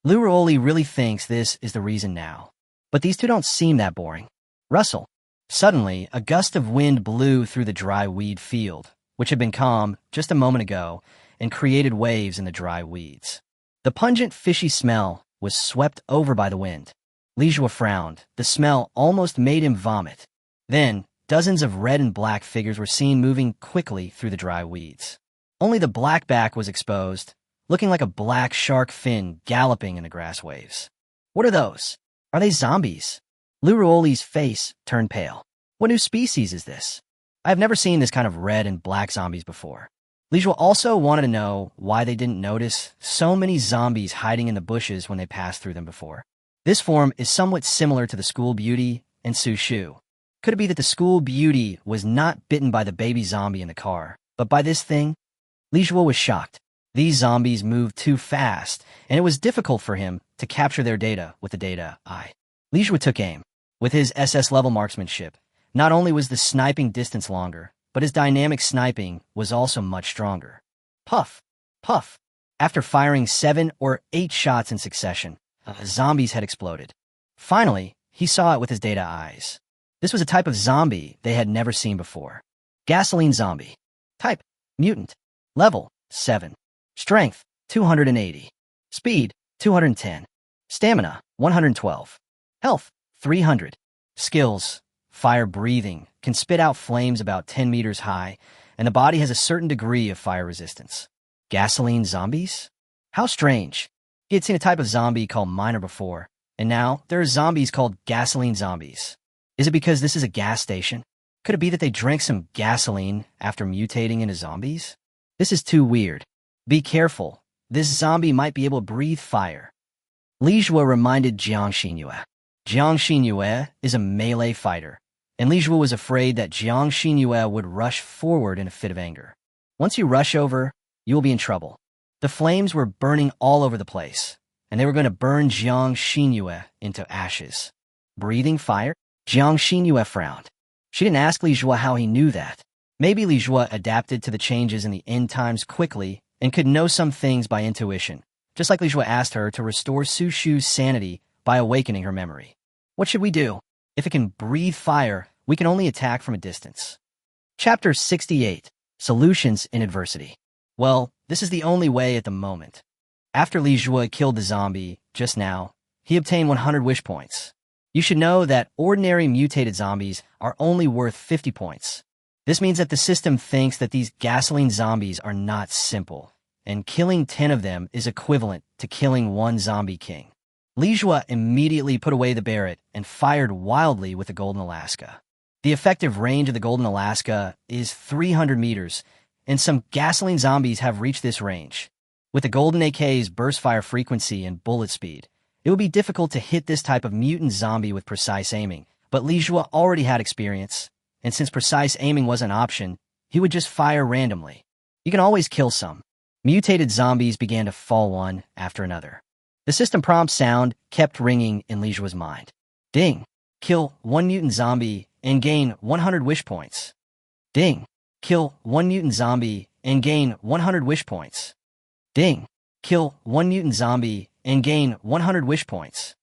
Lu Ruoli really thinks this is the reason now. But these two don't seem that boring. Rustle. Suddenly, a gust of wind blew through the dry weed field, which had been calm just a moment ago, and created waves in the dry weeds. The pungent, fishy smell was swept over by the wind. Li Jue frowned. The smell almost made him vomit. Then, dozens of red and black figures were seen moving quickly through the dry weeds. Only the black back was exposed, looking like a black shark fin galloping in the grass waves. What are those? Are they zombies? Lu Ruoli's face turned pale. What new species is this? I have never seen this kind of red and black zombies before. Li Jue also wanted to know why they didn't notice so many zombies hiding in the bushes when they passed through them before. This form is somewhat similar to the school beauty and Su Shu. Could it be that the school beauty was not bitten by the baby zombie in the car, but by this thing? Li Jue was shocked. These zombies moved too fast, and it was difficult for him to capture their data with the data eye. Li Jue took aim. With his SS-level marksmanship, not only was the sniping distance longer, but his dynamic sniping was also much stronger. Puff! Puff! After firing 7 or 8 shots in succession, zombies had exploded. Finally, he saw it with his data eyes. This was a type of zombie they had never seen before. Gasoline zombie. Type, mutant. Level, 7. Strength, 280. Speed, 210. Stamina, 112. Health, 300. Skills, fire breathing, can spit out flames about 10 meters high, and the body has a certain degree of fire resistance. Gasoline zombies? How strange. He had seen a type of zombie called miner before, and now there are zombies called gasoline zombies. Is it because this is a gas station? Could it be that they drank some gasoline after mutating into zombies? This is too weird. Be careful. This zombie might be able to breathe fire. Li Jue reminded Jiang Xinyue. Jiang Xinyue is a melee fighter, and Li Jue was afraid that Jiang Xinyue would rush forward in a fit of anger. Once you rush over, you will be in trouble. The flames were burning all over the place, and they were going to burn Jiang Xinyue into ashes. Breathing fire? Jiang Xinyue frowned. She didn't ask Li Jue how he knew that. Maybe Li Jue adapted to the changes in the end times quickly and could know some things by intuition, just like Li Jue asked her to restore Su Shu's sanity by awakening her memory. What should we do? If it can breathe fire, we can only attack from a distance. Chapter 68. Solutions in Adversity. Well, this is the only way at the moment. After Li Jue killed the zombie just now, he obtained 100 wish points. You should know that ordinary mutated zombies are only worth 50 points. This means that the system thinks that these gasoline zombies are not simple, and killing 10 of them is equivalent to killing one zombie king. Li Jue immediately put away the Barrett and fired wildly with the Golden Alaska. The effective range of the Golden Alaska is 300 meters, and some gasoline zombies have reached this range. With the Golden AK's burst fire frequency and bullet speed, it would be difficult to hit this type of mutant zombie with precise aiming, but Li Jue already had experience, and since precise aiming was an option, he would just fire randomly. You can always kill some. Mutated zombies began to fall one after another. The system prompt sound kept ringing in Li Jue's mind. Ding. Kill 1 mutant zombie and gain 100 wish points. Ding. Kill 1 mutant zombie and gain 100 wish points. Ding. Kill 1 mutant zombie and gain 100 wish points.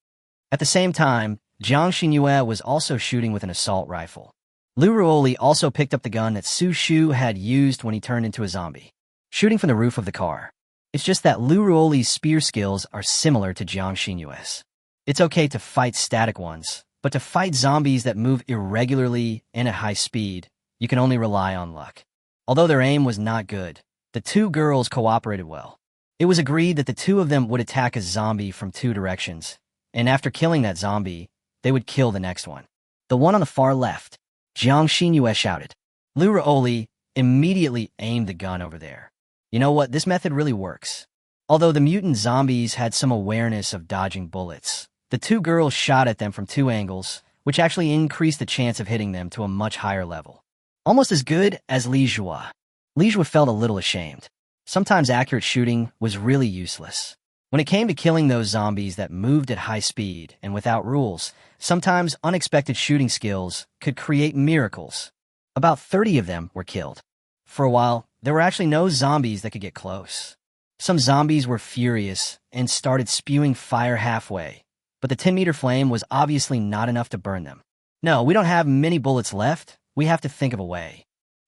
At the same time, Jiang Xinyue was also shooting with an assault rifle. Lu Ruoli also picked up the gun that Su Shu had used when he turned into a zombie, shooting from the roof of the car. It's just that Lu Ruoli's spear skills are similar to Jiang Xinyue's. It's okay to fight static ones, But to fight zombies that move irregularly and at high speed, you can only rely on luck. Although their aim was not good, the two girls cooperated well. It was agreed that the two of them would attack a zombie from two directions, and after killing that zombie, they would kill the next one. The one on the far left, Jiang Xinyue shouted. Lu Ruoli immediately aimed the gun over there. You know what? This method really works. Although the mutant zombies had some awareness of dodging bullets, the two girls shot at them from two angles, which actually increased the chance of hitting them to a much higher level. Almost as good as Li Jue. Li Jue felt a little ashamed. Sometimes accurate shooting was really useless. When it came to killing those zombies that moved at high speed and without rules, sometimes unexpected shooting skills could create miracles. About 30 of them were killed. For a while, there were actually no zombies that could get close. Some zombies were furious and started spewing fire halfway, but the 10-meter flame was obviously not enough to burn them. No, we don't have many bullets left. We have to think of a way.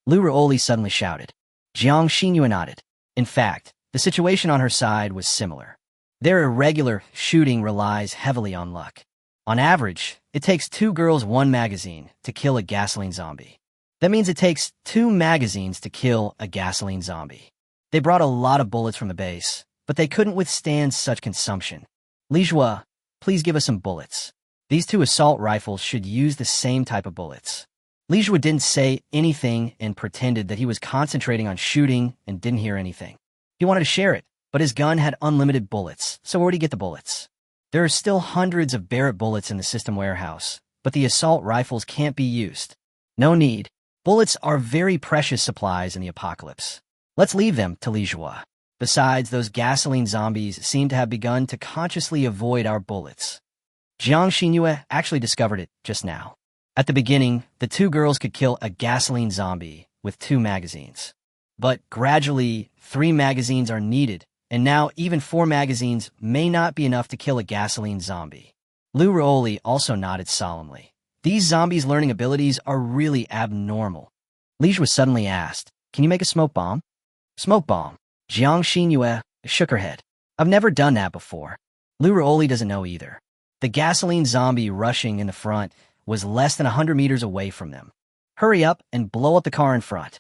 Lu Ruoli suddenly shouted. Jiang Xinyue nodded. In fact, the situation on her side was similar. Their irregular shooting relies heavily on luck. On average, it takes 2 girls 1 magazine to kill a gasoline zombie. That means it takes 2 magazines to kill a gasoline zombie. They brought a lot of bullets from the base, but they couldn't withstand such consumption. Li Jue, please give us some bullets. These 2 assault rifles should use the same type of bullets. Li Jue didn't say anything and pretended that he was concentrating on shooting and didn't hear anything. He wanted to share it, but his gun had unlimited bullets, so where'd he get the bullets? There are still hundreds of Barrett bullets in the system warehouse, but the assault rifles can't be used. No need. Bullets are very precious supplies in the apocalypse. Let's leave them to Li Jue. Besides, those gasoline zombies seem to have begun to consciously avoid our bullets. Jiang Xinyue actually discovered it just now. At the beginning, the 2 girls could kill a gasoline zombie with 2 magazines. But gradually, 3 magazines are needed, and now even 4 magazines may not be enough to kill a gasoline zombie. Lu Ruoli also nodded solemnly. These zombies' learning abilities are really abnormal. Li Jue suddenly asked, can you make a smoke bomb? Smoke bomb. Jiang Xinyue shook her head. I've never done that before. Lu Ruoli doesn't know either. The gasoline zombie rushing in the front was less than 100 meters away from them. Hurry up and blow up the car in front.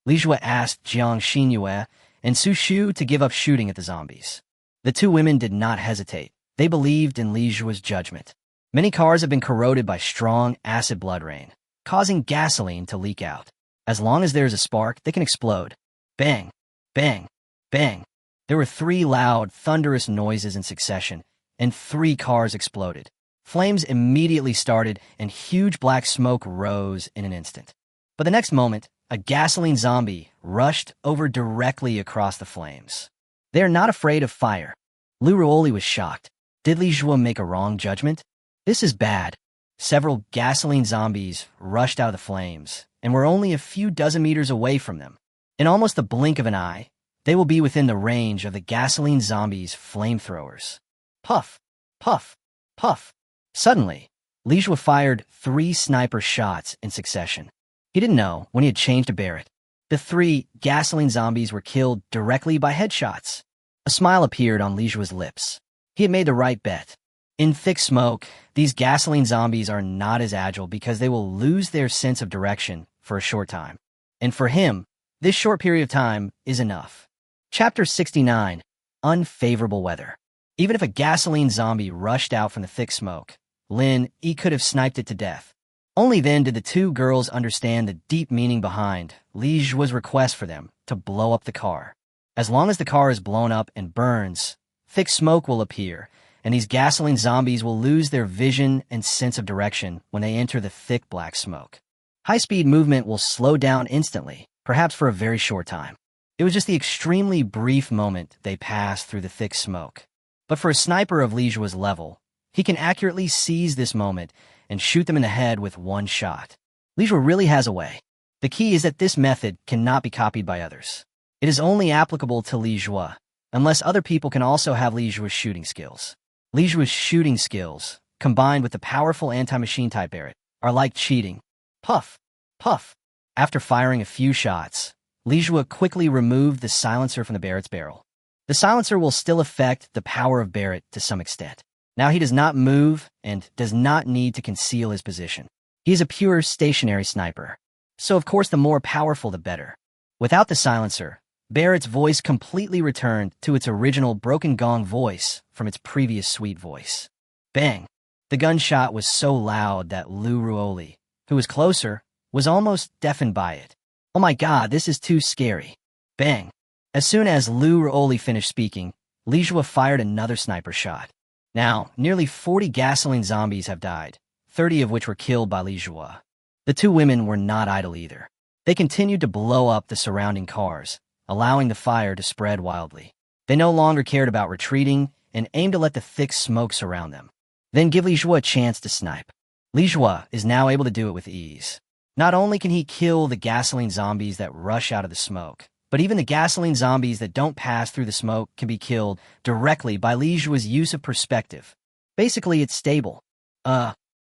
Li Jue asked Jiang Xinyue and Su Shu to give up shooting at the zombies. The 2 women did not hesitate. They believed in Li Jue's judgment. Many cars have been corroded by strong acid blood rain, causing gasoline to leak out. As long as there's a spark, they can explode. Bang, bang, bang. There were 3 loud, thunderous noises in succession, and 3 cars exploded. Flames immediately started, and huge black smoke rose in an instant. But the next moment, a gasoline zombie rushed over directly across the flames. They are not afraid of fire. Lu Ruoli was shocked. Did Li Jue make a wrong judgment? This is bad. Several gasoline zombies rushed out of the flames, and were only a few dozen meters away from them. In almost the blink of an eye, they will be within the range of the gasoline zombies' flamethrowers. Puff, puff, puff. Suddenly, Li Jue fired 3 sniper shots in succession. He didn't know when he had changed to Barrett. The 3 gasoline zombies were killed directly by headshots. A smile appeared on Li Jue's lips. He had made the right bet. In thick smoke, these gasoline zombies are not as agile because they will lose their sense of direction for a short time. And for him, this short period of time is enough. Chapter 69. Unfavorable weather. Even if a gasoline zombie rushed out from the thick smoke, He could have sniped it to death. Only then did the 2 girls understand the deep meaning behind Li Jue's request for them to blow up the car. As long as the car is blown up and burns, thick smoke will appear, and these gasoline zombies will lose their vision and sense of direction when they enter the thick black smoke. High-speed movement will slow down instantly, perhaps for a very short time. It was just the extremely brief moment they passed through the thick smoke. But for a sniper of Li Jue's level, he can accurately seize this moment and shoot them in the head with 1 shot. Li Jue really has a way. The key is that this method cannot be copied by others. It is only applicable to Li Jue, unless other people can also have Li Jue's shooting skills. Li Jue's shooting skills, combined with the powerful anti-machine type Barrett, are like cheating. Puff, puff. After firing a few shots, Li Jue quickly removed the silencer from the Barrett's barrel. The silencer will still affect the power of Barrett to some extent. Now he does not move and does not need to conceal his position. He is a pure stationary sniper. So of course the more powerful the better. Without the silencer, Barrett's voice completely returned to its original broken gong voice from its previous sweet voice. Bang! The gunshot was so loud that Lu Ruoli, who was closer, was almost deafened by it. Oh my god, this is too scary. Bang! As soon as Lu Ruoli finished speaking, Li Jue fired another sniper shot. Now, nearly 40 gasoline zombies have died, 30 of which were killed by Li Jue. The two women were not idle either. They continued to blow up the surrounding cars, allowing the fire to spread wildly. They no longer cared about retreating and aimed to let the thick smoke surround them. Then give Li Jue a chance to snipe. Li Jue is now able to do it with ease. Not only can he kill the gasoline zombies that rush out of the smoke, but even the gasoline zombies that don't pass through the smoke can be killed directly by Li Jue's use of perspective. Basically, it's stable.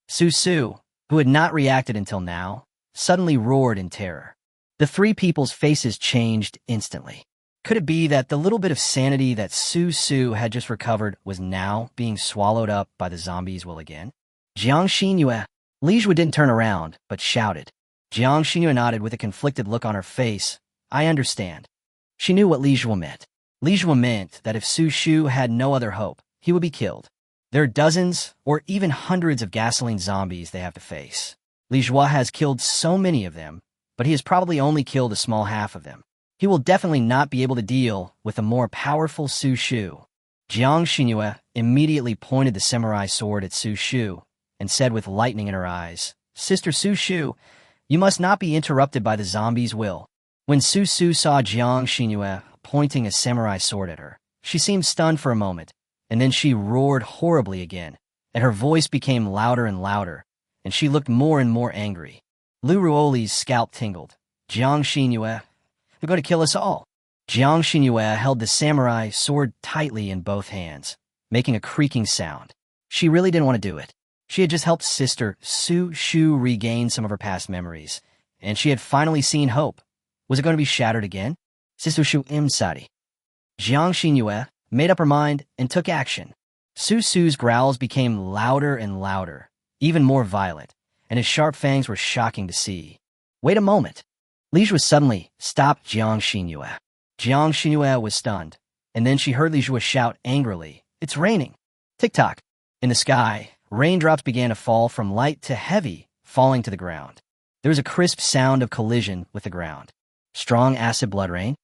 Su, who had not reacted until now, suddenly roared in terror. The three people's faces changed instantly. Could it be that the little bit of sanity that Su had just recovered was now being swallowed up by the zombies will again? Jiang Xinyue. Li Jue didn't turn around, but shouted. Jiang Xinyue nodded with a conflicted look on her face. I understand. She knew what Li Jue meant. Li Jue meant that if Su Shu had no other hope, he would be killed. There are dozens or even hundreds of gasoline zombies they have to face. Li Jue has killed so many of them, but he has probably only killed a small half of them. He will definitely not be able to deal with a more powerful Su Shu. Jiang Xinyue immediately pointed the samurai sword at Su Shu and said with lightning in her eyes, Sister Su Shu, you must not be interrupted by the zombies' will. When Su saw Jiang Xinyue pointing a samurai sword at her, she seemed stunned for a moment, and then she roared horribly again, and her voice became louder and louder, and she looked more and more angry. Lu Ruoli's scalp tingled. Jiang Xinyue, they're going to kill us all. Jiang Xinyue held the samurai sword tightly in both hands, making a creaking sound. She really didn't want to do it. She had just helped Sister Su Shu regain some of her past memories, and she had finally seen hope. Was it going to be shattered again? Sister Shu Imsari. Jiang Xinyue made up her mind and took action. Su's growls became louder and louder, even more violent, and his sharp fangs were shocking to see. Wait a moment. Li Jue suddenly stopped Jiang Xinyue. Jiang Xinyue was stunned, and then she heard Li Jue shout angrily, It's raining. Tick-tock. In the sky, raindrops began to fall from light to heavy, falling to the ground. There was a crisp sound of collision with the ground. Strong acid blood rain?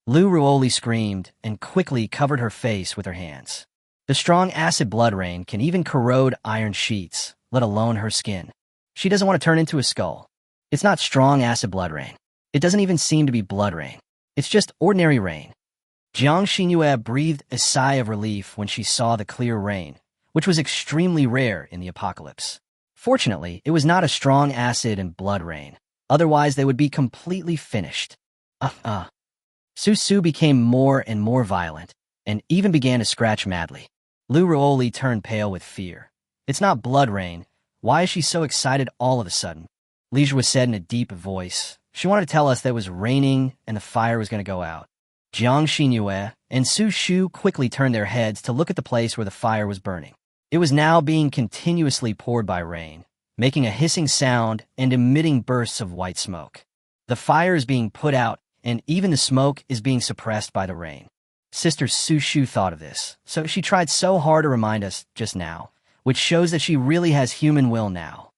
Lu Ruoli screamed and quickly covered her face with her hands. The strong acid blood rain can even corrode iron sheets, let alone her skin. She doesn't want to turn into a skull. It's not strong acid blood rain. It doesn't even seem to be blood rain. It's just ordinary rain. Jiang Xinyue breathed a sigh of relief when she saw the clear rain, which was extremely rare in the apocalypse. Fortunately, it was not a strong acid and blood rain. Otherwise, they would be completely finished. Su became more and more violent, and even began to scratch madly. Lu Ruoli turned pale with fear. It's not blood rain. Why is she so excited all of a sudden? Li Jue said in a deep voice. She wanted to tell us that it was raining and the fire was going to go out. Jiang Xinyue and Su Shu quickly turned their heads to look at the place where the fire was burning. It was now being continuously poured by rain, making a hissing sound and emitting bursts of white smoke. The fire is being put out, and even the smoke is being suppressed by the rain. Sister Su Shu thought of this, so she tried so hard to remind us just now, which shows that she really has human will now.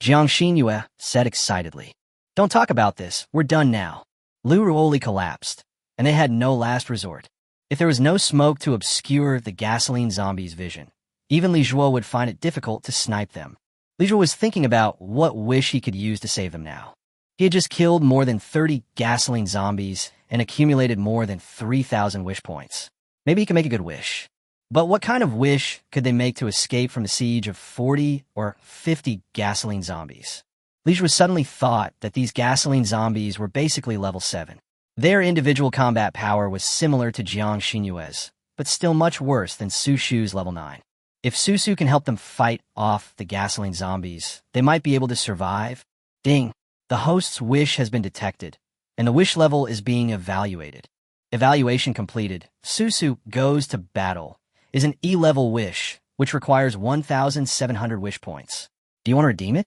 Jiang Xinyue said excitedly, Don't talk about this, we're done now. Lu Ruoli collapsed, and they had no last resort. If there was no smoke to obscure the gasoline zombies' vision, even Li Jue would find it difficult to snipe them. Li Jue was thinking about what wish he could use to save them now. He had just killed more than 30 gasoline zombies and accumulated more than 3,000 wish points. Maybe he could make a good wish. But what kind of wish could they make to escape from the siege of 40 or 50 gasoline zombies? Li Jue suddenly thought that these gasoline zombies were basically level 7. Their individual combat power was similar to Jiang Xinyue's, but still much worse than Su Shu's level 9. If Su can help them fight off the gasoline zombies, they might be able to survive. Ding! The host's wish has been detected, and the wish level is being evaluated. Evaluation completed. Su goes to battle is an E-level wish, which requires 1,700 wish points. Do you want to redeem it?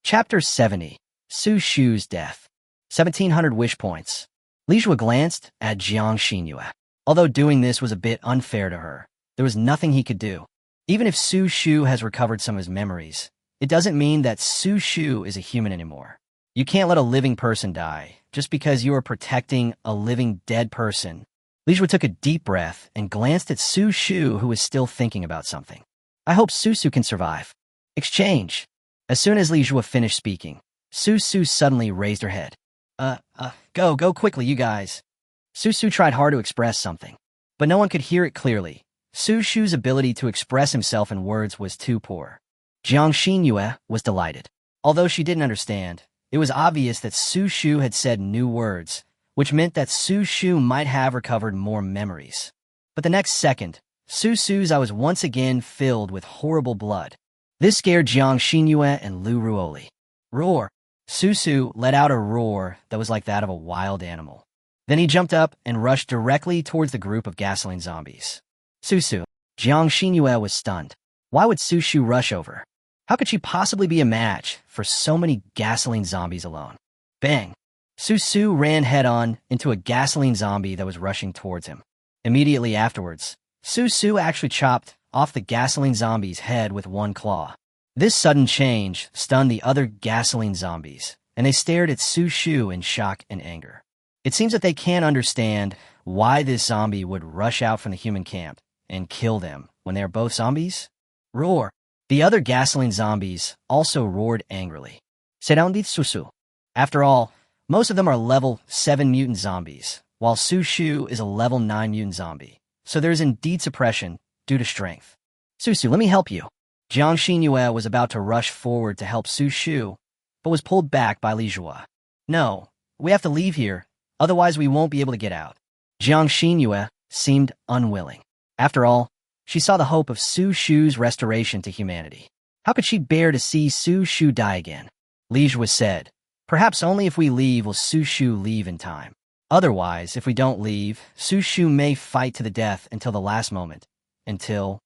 Chapter 70. Su Shu's Death. 1,700 wish points. Li Jue glanced at Jiang Xinyue. Although doing this was a bit unfair to her, there was nothing he could do. Even if Su Shu has recovered some of his memories, it doesn't mean that Su Shu is a human anymore. You can't let a living person die just because you are protecting a living dead person. Li Jue took a deep breath and glanced at Su Shu, who was still thinking about something. I hope Su Su can survive. Exchange. As soon as Li Jue finished speaking, Su Su suddenly raised her head. Go quickly, you guys. Su Su tried hard to express something, but no one could hear it clearly. Su Shu's ability to express himself in words was too poor. Jiang Xinyue was delighted. Although she didn't understand, it was obvious that Su Shu had said new words, which meant that Su Shu might have recovered more memories. But the next second, Su Su's eye was once again filled with horrible blood. This scared Jiang Xinyue and Lu Ruoli. Roar! Su Su let out a roar that was like that of a wild animal. Then he jumped up and rushed directly towards the group of gasoline zombies. Su Su. Jiang Xinyue was stunned. Why would Su Shu rush over? How could she possibly be a match for so many gasoline zombies alone? Bang! Su Su ran head-on into a gasoline zombie that was rushing towards him. Immediately afterwards, Su Su actually chopped off the gasoline zombie's head with one claw. This sudden change stunned the other gasoline zombies, and they stared at Su Shu in shock and anger. It seems that they can't understand why this zombie would rush out from the human camp and kill them when they are both zombies. Roar! The other gasoline zombies also roared angrily. Sedandit Su Su. After all, most of them are level 7 mutant zombies, while Su Shu is a level 9 mutant zombie, so there is indeed suppression due to strength. Su Su, let me help you. Jiang Xinyue was about to rush forward to help Su Shu, but was pulled back by Li Jue. No, we have to leave here, otherwise we won't be able to get out. Jiang Xinyue seemed unwilling. After all, she saw the hope of Su Shu's restoration to humanity. How could she bear to see Su Shu die again? Li Jue said, perhaps only if we leave will Su Shu leave in time. Otherwise, if we don't leave, Su Shu may fight to the death until the last moment. Until...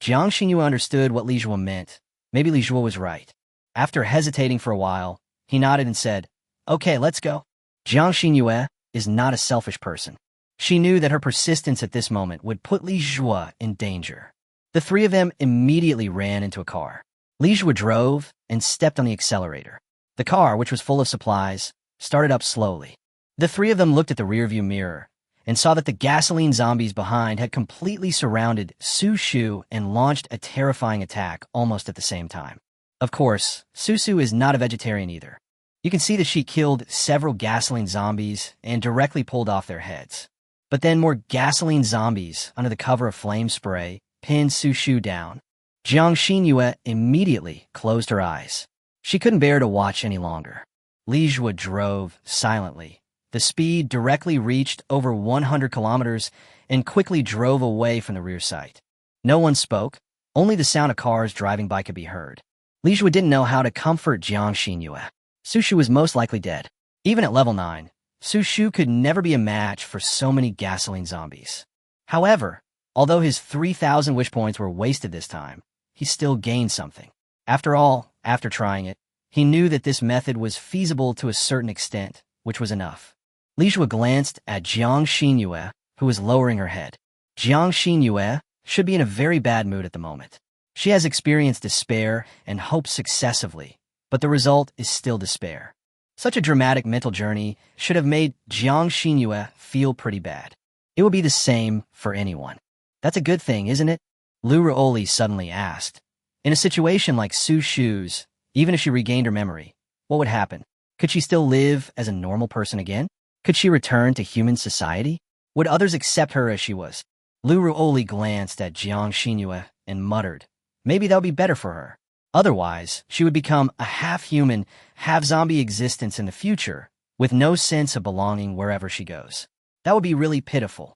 Jiang Xinyue understood what Li Jue meant. Maybe Li Jue was right. After hesitating for a while, he nodded and said, okay, let's go. Jiang Xinyue is not a selfish person. She knew that her persistence at this moment would put Li Jue in danger. The three of them immediately ran into a car. Li Jue drove and stepped on the accelerator. The car, which was full of supplies, started up slowly. The three of them looked at the rearview mirror and saw that the gasoline zombies behind had completely surrounded Su Shu and launched a terrifying attack almost at the same time. Of course, Su Su is not a vegetarian either. You can see that she killed several gasoline zombies and directly pulled off their heads. But then more gasoline zombies, under the cover of flame spray, pinned Su Shu down. Jiang Xinyue immediately closed her eyes. She couldn't bear to watch any longer. Li Jue drove silently. The speed directly reached over 100 kilometers and quickly drove away from the rear sight. No one spoke. Only the sound of cars driving by could be heard. Li Jue didn't know how to comfort Jiang Xinyue. Su Shu was most likely dead. Even at level 9, Su Shu could never be a match for so many gasoline zombies. However, although his 3,000 wish points were wasted this time, he still gained something. After all, after trying it, he knew that this method was feasible to a certain extent, which was enough. Li Jue glanced at Jiang Xinyue, who was lowering her head. Jiang Xinyue should be in a very bad mood at the moment. She has experienced despair and hope successively, but the result is still despair. Such a dramatic mental journey should have made Jiang Xinyue feel pretty bad. It would be the same for anyone. That's a good thing, isn't it? Lu Ruoli suddenly asked. In a situation like Su Shu's, even if she regained her memory, what would happen? Could she still live as a normal person again? Could she return to human society? Would others accept her as she was? Lu Ruoli glanced at Jiang Xinyue and muttered, maybe that would be better for her. Otherwise, she would become a half-human, half-zombie existence in the future, with no sense of belonging wherever she goes. That would be really pitiful.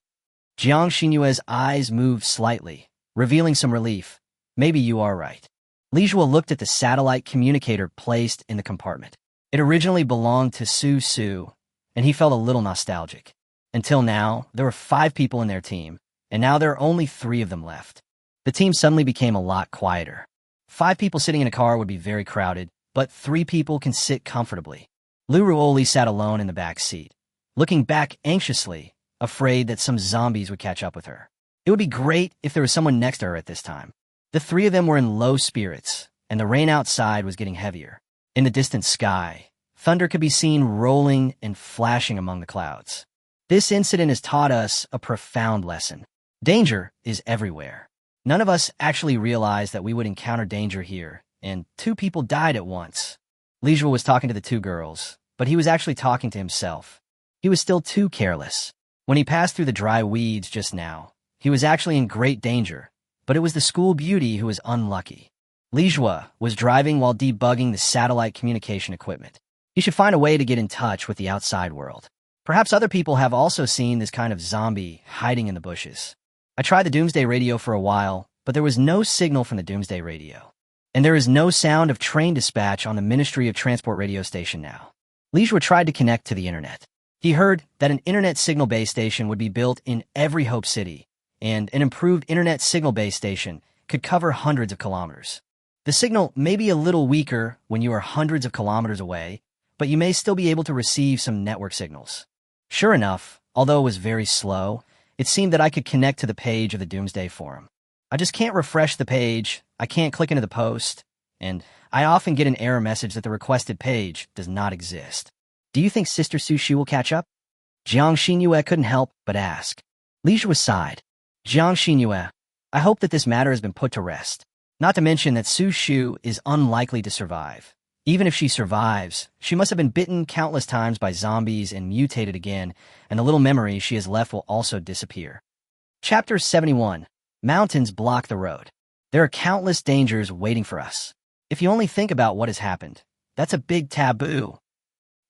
Jiang Xinyue's eyes moved slightly, revealing some relief. Maybe you are right. Li Jue looked at the satellite communicator placed in the compartment. It originally belonged to Su Su, and he felt a little nostalgic. Until now, there were 5 people in their team, and now there are only 3 of them left. The team suddenly became a lot quieter. 5 people sitting in a car would be very crowded, but 3 people can sit comfortably. Luruoli sat alone in the back seat, looking back anxiously, afraid that some zombies would catch up with her. It would be great if there was someone next to her at this time. The 3 of them were in low spirits, and the rain outside was getting heavier. In the distant sky, thunder could be seen rolling and flashing among the clouds. This incident has taught us a profound lesson. Danger is everywhere. None of us actually realized that we would encounter danger here, and 2 people died at once. Lijua was talking to the 2 girls, but he was actually talking to himself. He was still too careless. When he passed through the dry weeds just now, he was actually in great danger, but it was the school beauty who was unlucky. Lijua was driving while debugging the satellite communication equipment. He should find a way to get in touch with the outside world. Perhaps other people have also seen this kind of zombie hiding in the bushes. I tried the doomsday radio for a while, but there was no signal from the doomsday radio. And there is no sound of train dispatch on the Ministry of Transport radio station now. Lijua tried to connect to the internet. He heard that an internet signal base station would be built in every Hope City, and an improved internet signal base station could cover hundreds of kilometers. The signal may be a little weaker when you are hundreds of kilometers away, but you may still be able to receive some network signals. Sure enough, although it was very slow, it seemed that I could connect to the page of the Doomsday Forum. I just can't refresh the page, I can't click into the post, and I often get an error message that the requested page does not exist. Do you think Sister Su Shu will catch up? Jiang Xinyue couldn't help but ask. Lijua sighed. Jiang Xinyue, I hope that this matter has been put to rest. Not to mention that Su Shu is unlikely to survive. Even if she survives, she must have been bitten countless times by zombies and mutated again, and the little memory she has left will also disappear. Chapter 71. Mountains block the road. There are countless dangers waiting for us. If you only think about what has happened, that's a big taboo.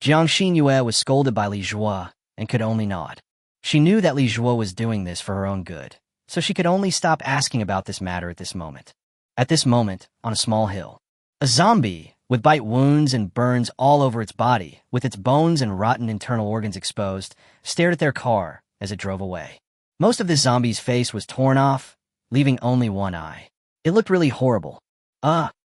Jiang Xinyue was scolded by Lijua and could only nod. She knew that Lijua was doing this for her own good, so she could only stop asking about this matter at this moment. At this moment, on a small hill, a zombie, with bite wounds and burns all over its body, with its bones and rotten internal organs exposed, stared at their car as it drove away. Most of this zombie's face was torn off, leaving only one eye. It looked really horrible.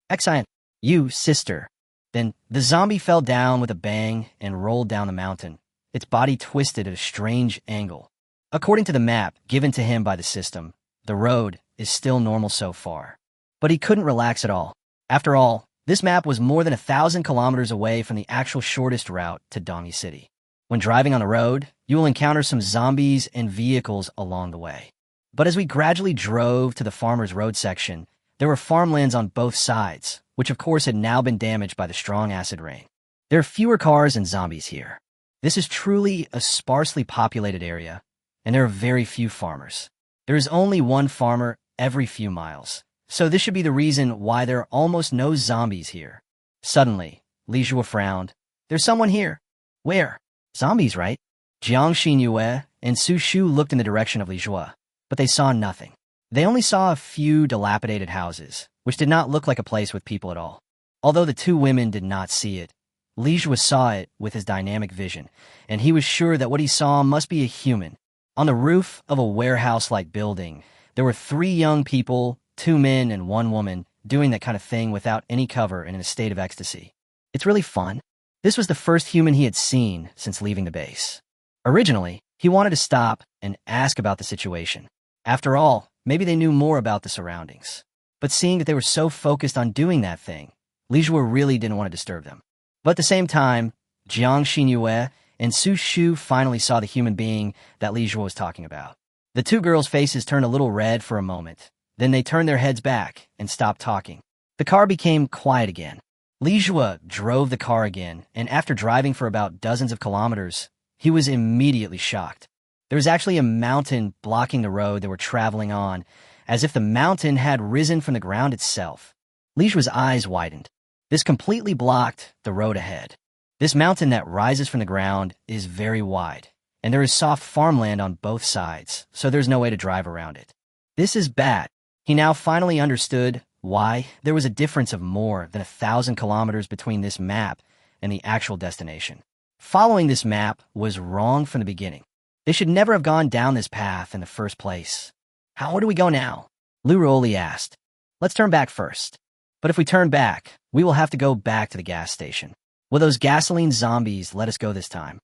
Excellent. You, sister. Then the zombie fell down with a bang and rolled down the mountain, its body twisted at a strange angle. According to the map given to him by the system, the road is still normal so far. But he couldn't relax at all. After all, this map was more than 1,000 kilometers away from the actual shortest route to Dongi City. When driving on the road, you will encounter some zombies and vehicles along the way. But as we gradually drove to the farmer's road section, there were farmlands on both sides, which of course had now been damaged by the strong acid rain. There are fewer cars and zombies here. This is truly a sparsely populated area, and there are very few farmers. There is only one farmer every few miles. So this should be the reason why there are almost no zombies here. Suddenly, Lijua frowned. There's someone here. Where? Zombies, right? Jiang Xinyue and Su Shu looked in the direction of Lijua, but they saw nothing. They only saw a few dilapidated houses, which did not look like a place with people at all. Although the 2 women did not see it, Lijua saw it with his dynamic vision, and he was sure that what he saw must be a human. On the roof of a warehouse-like building, there were 3 young people, 2 men and 1 woman, doing that kind of thing without any cover and in a state of ecstasy. It's really fun. This was the first human he had seen since leaving the base. Originally, he wanted to stop and ask about the situation. After all, maybe they knew more about the surroundings. But seeing that they were so focused on doing that thing, Lijua really didn't want to disturb them. But at the same time, Jiang Xinyue and Su Shu finally saw the human being that Lijua was talking about. The 2 girls' faces turned a little red for a moment. Then they turned their heads back and stopped talking. The car became quiet again. Lijua drove the car again, and after driving for about dozens of kilometers, he was immediately shocked. There was actually a mountain blocking the road they were traveling on, as if the mountain had risen from the ground itself. Lijua's eyes widened. This completely blocked the road ahead. This mountain that rises from the ground is very wide, and there is soft farmland on both sides, so there's no way to drive around it. This is bad. He now finally understood why there was a difference of more than 1,000 kilometers between this map and the actual destination. Following this map was wrong from the beginning. They should never have gone down this path in the first place. Where do we go now? Lu Ruoli asked. Let's turn back first. But if we turn back, we will have to go back to the gas station. Will those gasoline zombies let us go this time?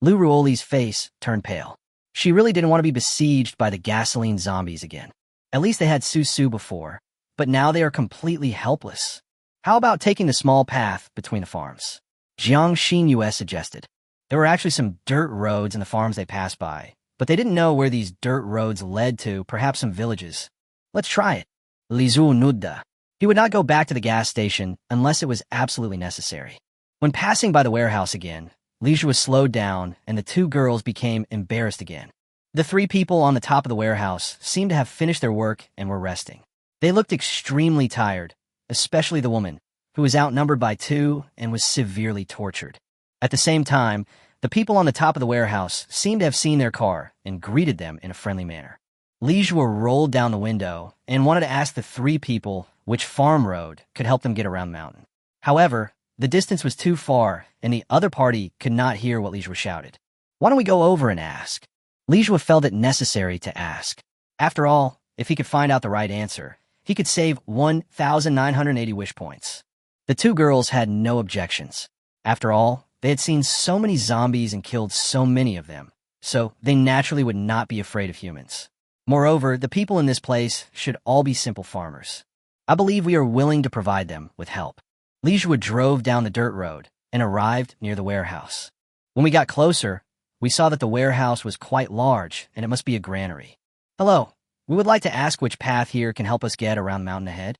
Lu Ruoli's face turned pale. She really didn't want to be besieged by the gasoline zombies again. At least they had Su before, but now they are completely helpless. How about taking the small path between the farms? Jiang Xinyue suggested. There were actually some dirt roads in the farms they passed by, but they didn't know where these dirt roads led to, perhaps some villages. Let's try it. Li Zhu nudda. He would not go back to the gas station unless it was absolutely necessary. When passing by the warehouse again, Li Zhu was slowed down and the two girls became embarrassed again. The three people on the top of the warehouse seemed to have finished their work and were resting. They looked extremely tired, especially the woman, who was outnumbered by 2 and was severely tortured. At the same time, the people on the top of the warehouse seemed to have seen their car and greeted them in a friendly manner. Li Zhu rolled down the window and wanted to ask the three people which farm road could help them get around the mountain. However, the distance was too far, and the other party could not hear what Li Zhu shouted. Why don't we go over and ask? Li Zhu felt it necessary to ask. After all, if he could find out the right answer, he could save 1,980 wish points. The two girls had no objections. After all, they had seen so many zombies and killed so many of them, so they naturally would not be afraid of humans. Moreover, the people in this place should all be simple farmers. I believe we are willing to provide them with help. Li Zhu drove down the dirt road and arrived near the warehouse. When we got closer, we saw that the warehouse was quite large and it must be a granary. Hello, we would like to ask which path here can help us get around the mountain ahead.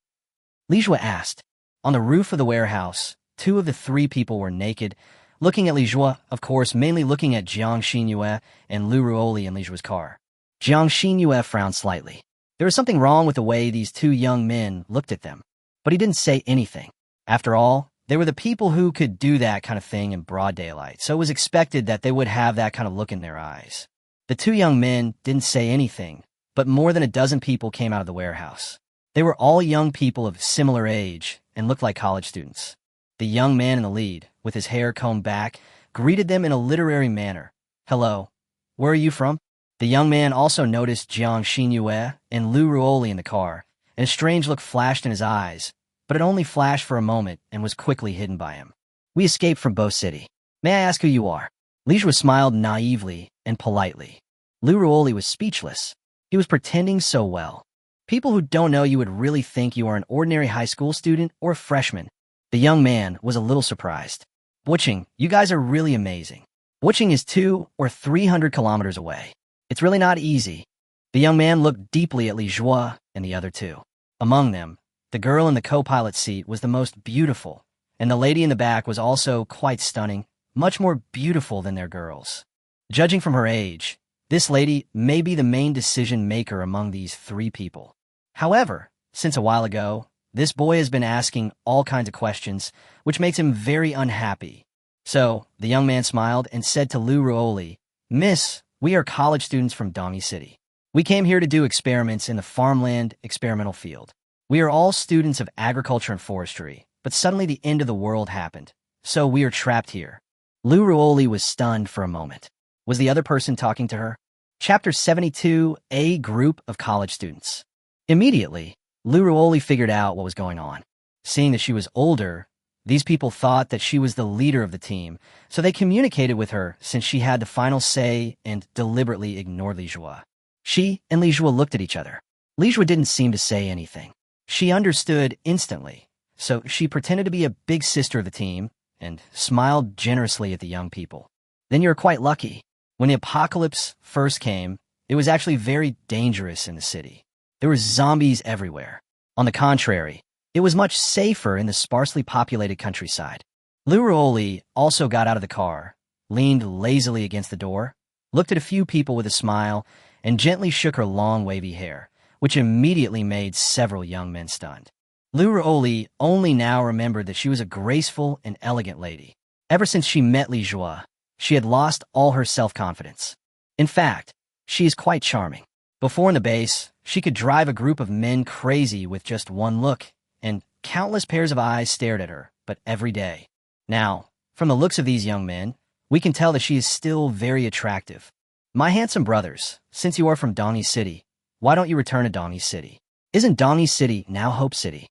Li Zhu asked. On the roof of the warehouse, 2 of the 3 people were naked, looking at Li Zhu, of course, mainly looking at Jiang Xinyue and Lu Ruoli in Li Zhu's car. Jiang Xinyue frowned slightly. There was something wrong with the way these 2 young men looked at them, but he didn't say anything. After all, they were the people who could do that kind of thing in broad daylight, so it was expected that they would have that kind of look in their eyes. The 2 young men didn't say anything, but more than a dozen people came out of the warehouse. They were all young people of similar age and looked like college students. The young man in the lead, with his hair combed back, greeted them in a literary manner. Hello, where are you from? The young man also noticed Jiang Xinyue and Lu Ruoli in the car, and a strange look flashed in his eyes, but it only flashed for a moment and was quickly hidden by him. We escaped from Bo City. May I ask who you are? Li Zhu smiled naively and politely. Lu Ruoli was speechless. He was pretending so well. People who don't know you would really think you are an ordinary high school student or a freshman. The young man was a little surprised. Butching, you guys are really amazing. Butching is 200 or 300 kilometers away. It's really not easy. The young man looked deeply at Li Zhu and the other 2. Among them, the girl in the co-pilot seat was the most beautiful, and the lady in the back was also quite stunning, much more beautiful than their girls. Judging from her age, this lady may be the main decision maker among these 3 people. However, since a while ago, this boy has been asking all kinds of questions, which makes him very unhappy. So, the young man smiled and said to Lu Ruoli, Miss, we are college students from Dongi City. We came here to do experiments in the farmland experimental field. We are all students of agriculture and forestry, but suddenly the end of the world happened, so we are trapped here. Lu Ruoli was stunned for a moment. Was the other person talking to her? Chapter 72, A Group of College Students. Immediately, Lu Ruoli figured out what was going on. Seeing that she was older, these people thought that she was the leader of the team, so they communicated with her since she had the final say and deliberately ignored Li Zhu. She and Li Zhu looked at each other. Li Zhu didn't seem to say anything. She understood instantly, so she pretended to be a big sister of the team and smiled generously at the young people. Then you're quite lucky. When the apocalypse first came, it was actually very dangerous in the city. There were zombies everywhere. On the contrary, it was much safer in the sparsely populated countryside. Lu Ruoli also got out of the car, leaned lazily against the door, looked at a few people with a smile, and gently shook her long wavy hair, which immediately made several young men stunned. Lu Ruoli only now remembered that she was a graceful and elegant lady. Ever since she met Li Zhu, she had lost all her self-confidence. In fact, she is quite charming. Before in the base, she could drive a group of men crazy with just one look, and countless pairs of eyes stared at her, but every day. Now, from the looks of these young men, we can tell that she is still very attractive. My handsome brothers, since you are from Dongi City, why don't you return to Dongi City? Isn't Donny City now Hope City?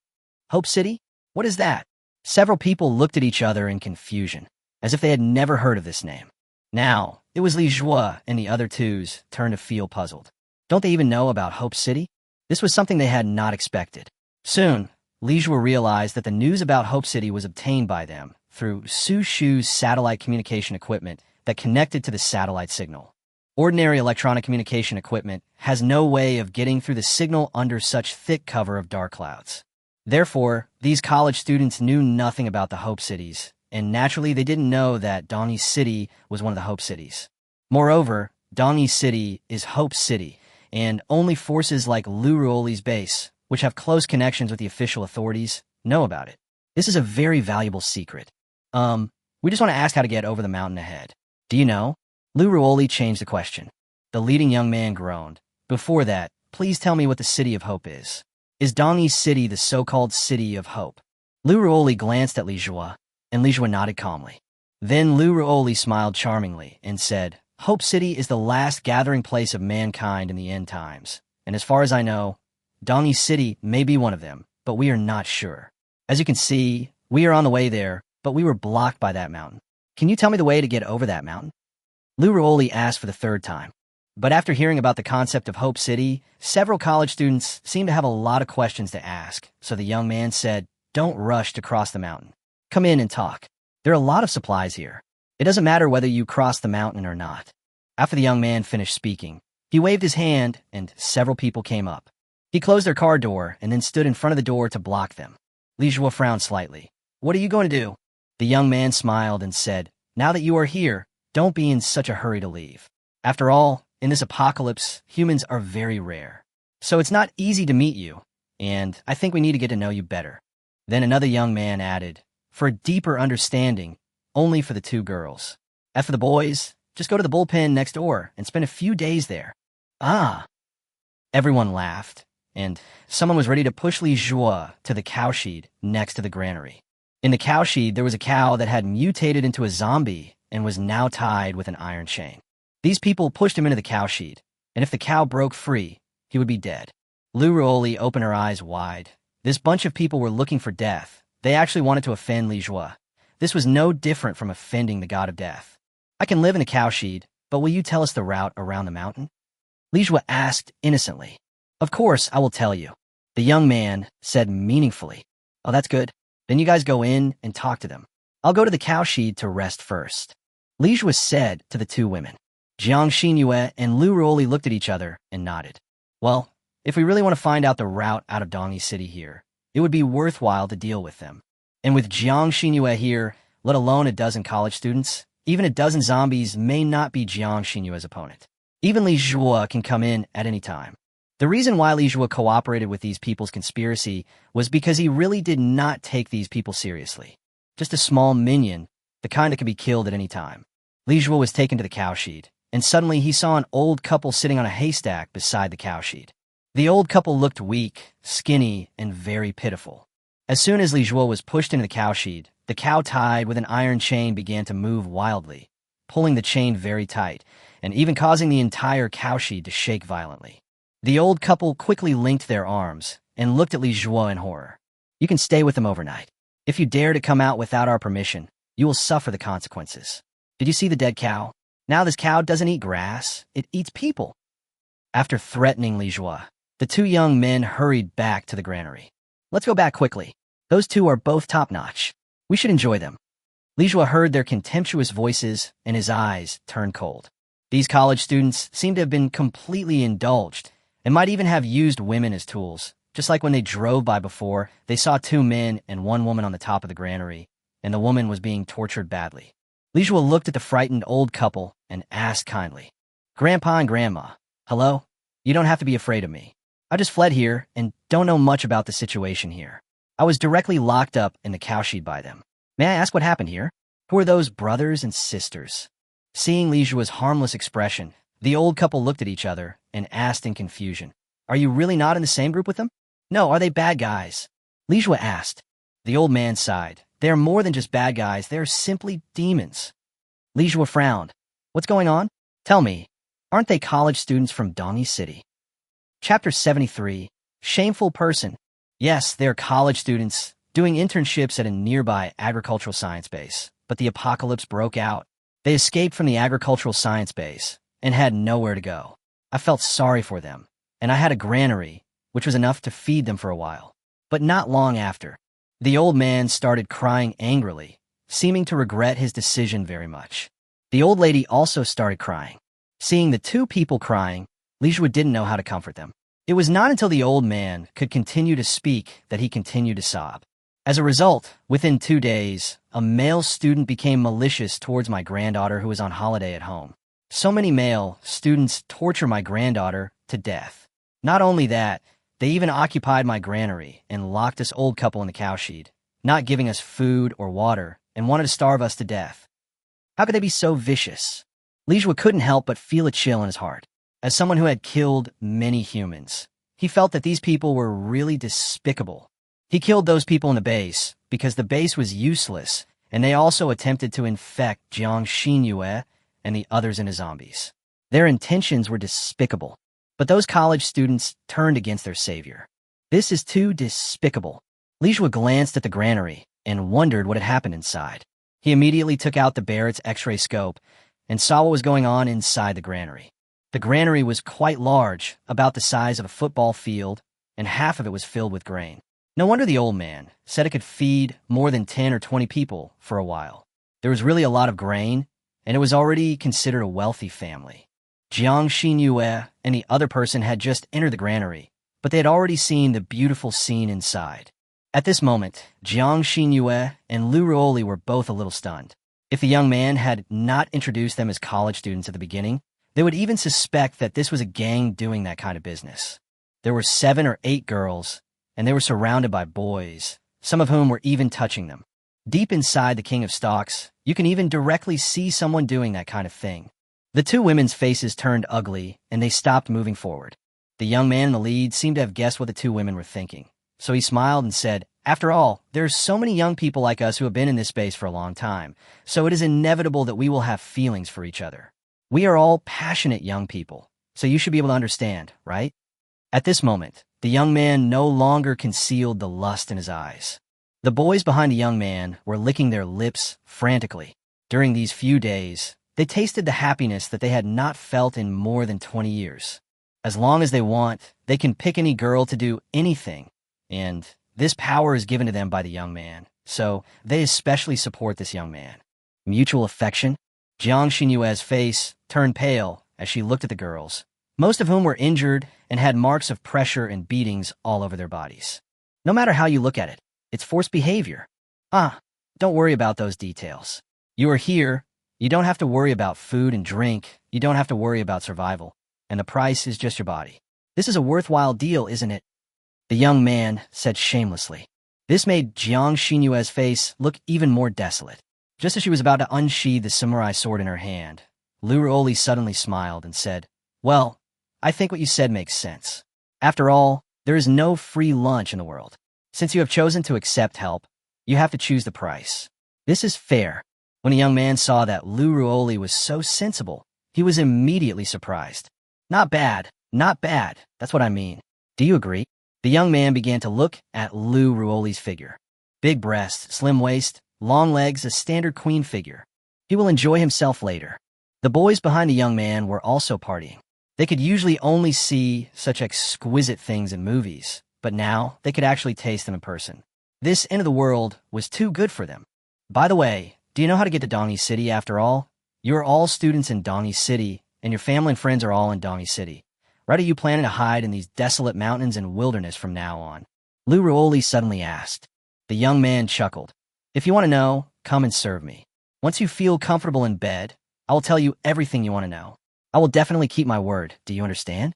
Hope City? What is that? Several people looked at each other in confusion, as if they had never heard of this name. Now, it was Li Jue and the other twos turned to feel puzzled. Don't they even know about Hope City? This was something they had not expected. Soon, Li Jue realized that the news about Hope City was obtained by them through Su Shu's satellite communication equipment that connected to the satellite signal. Ordinary electronic communication equipment has no way of getting through the signal under such thick cover of dark clouds. Therefore, these college students knew nothing about the Hope Cities, and naturally they didn't know that Donny City was one of the Hope Cities. Moreover, Donny City is Hope City, and only forces like Lu Ruoli's base, which have close connections with the official authorities, know about it. This is a very valuable secret. We just want to ask how to get over the mountain ahead. Do you know? Lu Ruoli changed the question. The leading young man groaned. Before that, please tell me what the City of Hope is. Is Donny City the so-called City of Hope? Lu Ruoli glanced at Li Jue, and Li Jue nodded calmly. Then Lu Ruoli smiled charmingly and said, Hope City is the last gathering place of mankind in the end times, and as far as I know, Donny City may be one of them, but we are not sure. As you can see, we are on the way there, but we were blocked by that mountain. Can you tell me the way to get over that mountain? Lu Ruoli asked for the third time. But after hearing about the concept of Hope City, several college students seemed to have a lot of questions to ask, so the young man said, Don't rush to cross the mountain. Come in and talk. There are a lot of supplies here. It doesn't matter whether you cross the mountain or not. After the young man finished speaking, he waved his hand and several people came up. He closed their car door and then stood in front of the door to block them. Li Jue frowned slightly. What are you going to do? The young man smiled and said, Now that you are here, don't be in such a hurry to leave. After all, in this apocalypse, humans are very rare. So it's not easy to meet you, and I think we need to get to know you better. Then another young man added, For a deeper understanding, only for the two girls. As for the boys, just go to the bullpen next door and spend a few days there. Ah! Everyone laughed, and someone was ready to push Li Jue to the cowshed next to the granary. In the cowshed, there was a cow that had mutated into a zombie and was now tied with an iron chain. These people pushed him into the cowshed, and if the cow broke free, he would be dead. Lu Ruoli opened her eyes wide. This bunch of people were looking for death. They actually wanted to offend Li Jue. This was no different from offending the god of death. I can live in the cowshed, but will you tell us the route around the mountain? Li Jue asked innocently. Of course, I will tell you. The young man said meaningfully. Oh, that's good. Then you guys go in and talk to them. I'll go to the cowshed to rest first. Li Jue said to the two women. Jiang Xinyue and Lu Ruoli looked at each other and nodded. Well, if we really want to find out the route out of Donny City here, it would be worthwhile to deal with them. And with Jiang Xinyue here, let alone a dozen college students, even a dozen zombies may not be Jiang Xinyue's opponent. Even Li Jue can come in at any time. The reason why Li Jue cooperated with these people's conspiracy was because he really did not take these people seriously. Just a small minion, the kind that could be killed at any time. Li Jue was taken to the cowshed, and suddenly he saw an old couple sitting on a haystack beside the cowshed. The old couple looked weak, skinny, and very pitiful. As soon as Li Jue was pushed into the cowshed, the cow tied with an iron chain began to move wildly, pulling the chain very tight, and even causing the entire cowshed to shake violently. The old couple quickly linked their arms and looked at Li Jue in horror. You can stay with them overnight. If you dare to come out without our permission, you will suffer the consequences. Did you see the dead cow? Now this cow doesn't eat grass, it eats people. After threatening Li Jue, the two young men hurried back to the granary. Let's go back quickly. Those two are both top-notch. We should enjoy them. Li Jue heard their contemptuous voices, and his eyes turned cold. These college students seemed to have been completely indulged, and might even have used women as tools, just like when they drove by before, they saw two men and one woman on the top of the granary, and the woman was being tortured badly. Li Jue looked at the frightened old couple and asked kindly, Grandpa and Grandma, hello? You don't have to be afraid of me. I just fled here and don't know much about the situation here. I was directly locked up in the cowshed by them. May I ask what happened here? Who are those brothers and sisters? Seeing Li Jue's harmless expression, the old couple looked at each other and asked in confusion, Are you really not in the same group with them? No, are they bad guys? Li Jue asked. The old man sighed. They are more than just bad guys, they are simply demons. Li Jue frowned. What's going on? Tell me, aren't they college students from Donny City? Chapter 73, Shameful person. Yes, they're college students doing internships at a nearby agricultural science base, but the apocalypse broke out. They escaped from the agricultural science base and had nowhere to go. I felt sorry for them, and I had a granary, which was enough to feed them for a while. But not long after, the old man started crying angrily, seeming to regret his decision very much. The old lady also started crying. Seeing the two people crying, Lijua didn't know how to comfort them. It was not until the old man could continue to speak that he continued to sob. As a result, within 2 days, a male student became malicious towards my granddaughter who was on holiday at home. So many male students torture my granddaughter to death. Not only that, they even occupied my granary and locked this old couple in the cowshed, not giving us food or water, and wanted to starve us to death. How could they be so vicious? Lijua couldn't help but feel a chill in his heart. As someone who had killed many humans, he felt that these people were really despicable. He killed those people in the base because the base was useless, and they also attempted to infect Jiang Xinyue and the others into zombies. Their intentions were despicable, but those college students turned against their savior. This is too despicable. Lijua glanced at the granary and wondered what had happened inside. He immediately took out the Barrett's X-ray scope and saw what was going on inside the granary. The granary was quite large, about the size of a football field, and half of it was filled with grain. No wonder the old man said it could feed more than 10 or 20 people for a while. There was really a lot of grain, and it was already considered a wealthy family. Jiang Xinyue and the other person had just entered the granary, but they had already seen the beautiful scene inside. At this moment, Jiang Xinyue and Lu Ruoli were both a little stunned. If the young man had not introduced them as college students at the beginning, they would even suspect that this was a gang doing that kind of business. There were 7 or 8 girls, and they were surrounded by boys, some of whom were even touching them. Deep inside the King of Stalks, you can even directly see someone doing that kind of thing. The two women's faces turned ugly, and they stopped moving forward. The young man in the lead seemed to have guessed what the two women were thinking. So he smiled and said, "After all, there's so many young people like us who have been in this space for a long time, so it is inevitable that we will have feelings for each other. We are all passionate young people, so you should be able to understand, right?" At this moment, the young man no longer concealed the lust in his eyes. The boys behind the young man were licking their lips frantically. During these few days, they tasted the happiness that they had not felt in more than 20 years. As long as they want, they can pick any girl to do anything, and this power is given to them by the young man, so they especially support this young man. Mutual affection? Jiang Xinyue's face turned pale as she looked at the girls, most of whom were injured and had marks of pressure and beatings all over their bodies. No matter how you look at it, it's forced behavior. Don't worry about those details. You are here, you don't have to worry about food and drink, you don't have to worry about survival, and the price is just your body. This is a worthwhile deal, isn't it? The young man said shamelessly. This made Jiang Xinyue's face look even more desolate. Just as she was about to unsheathe the samurai sword in her hand, Lu Ruoli suddenly smiled and said, "Well, I think what you said makes sense. After all, there is no free lunch in the world. Since you have chosen to accept help, you have to choose the price. This is fair." When the young man saw that Lu Ruoli was so sensible, he was immediately surprised. Not bad, that's what I mean. Do you agree?" The young man began to look at Lu Ruoli's figure. Big breast, slim waist, long legs, a standard queen figure. He will enjoy himself later. The boys behind the young man were also partying. They could usually only see such exquisite things in movies, but now they could actually taste them in person. This end of the world was too good for them. By the way, do you know how to get to Dongi City after all? You are all students in Dongi City, and your family and friends are all in Dongi City. Right, are you planning to hide in these desolate mountains and wilderness from now on? Lu Ruoli suddenly asked. The young man chuckled. "If you want to know, come and serve me. Once you feel comfortable in bed, I will tell you everything you want to know. I will definitely keep my word, do you understand?"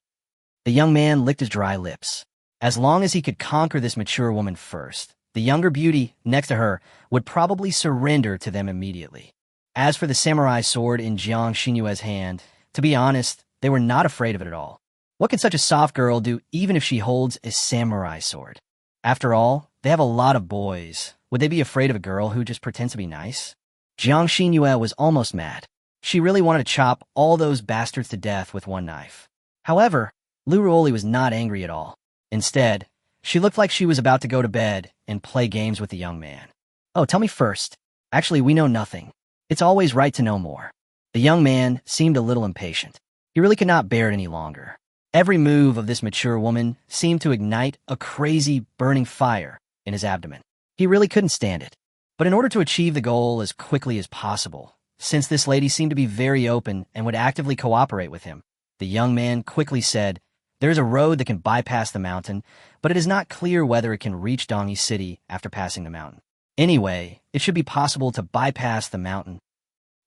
The young man licked his dry lips. As long as he could conquer this mature woman first, the younger beauty next to her would probably surrender to them immediately. As for the samurai sword in Jiang Xinyue's hand, to be honest, they were not afraid of it at all. What can such a soft girl do even if she holds a samurai sword? After all, they have a lot of boys. Would they be afraid of a girl who just pretends to be nice? Jiang Xinyue was almost mad. She really wanted to chop all those bastards to death with one knife. However, Lu Ruoli was not angry at all. Instead, she looked like she was about to go to bed and play games with the young man. Oh, tell me first. Actually, we know nothing. It's always right to know more. The young man seemed a little impatient. He really could not bear it any longer. Every move of this mature woman seemed to ignite a crazy, burning fire in his abdomen. He really couldn't stand it. But in order to achieve the goal as quickly as possible, since this lady seemed to be very open and would actively cooperate with him, the young man quickly said, "There is a road that can bypass the mountain, but it is not clear whether it can reach Dongi City after passing the mountain. Anyway, it should be possible to bypass the mountain."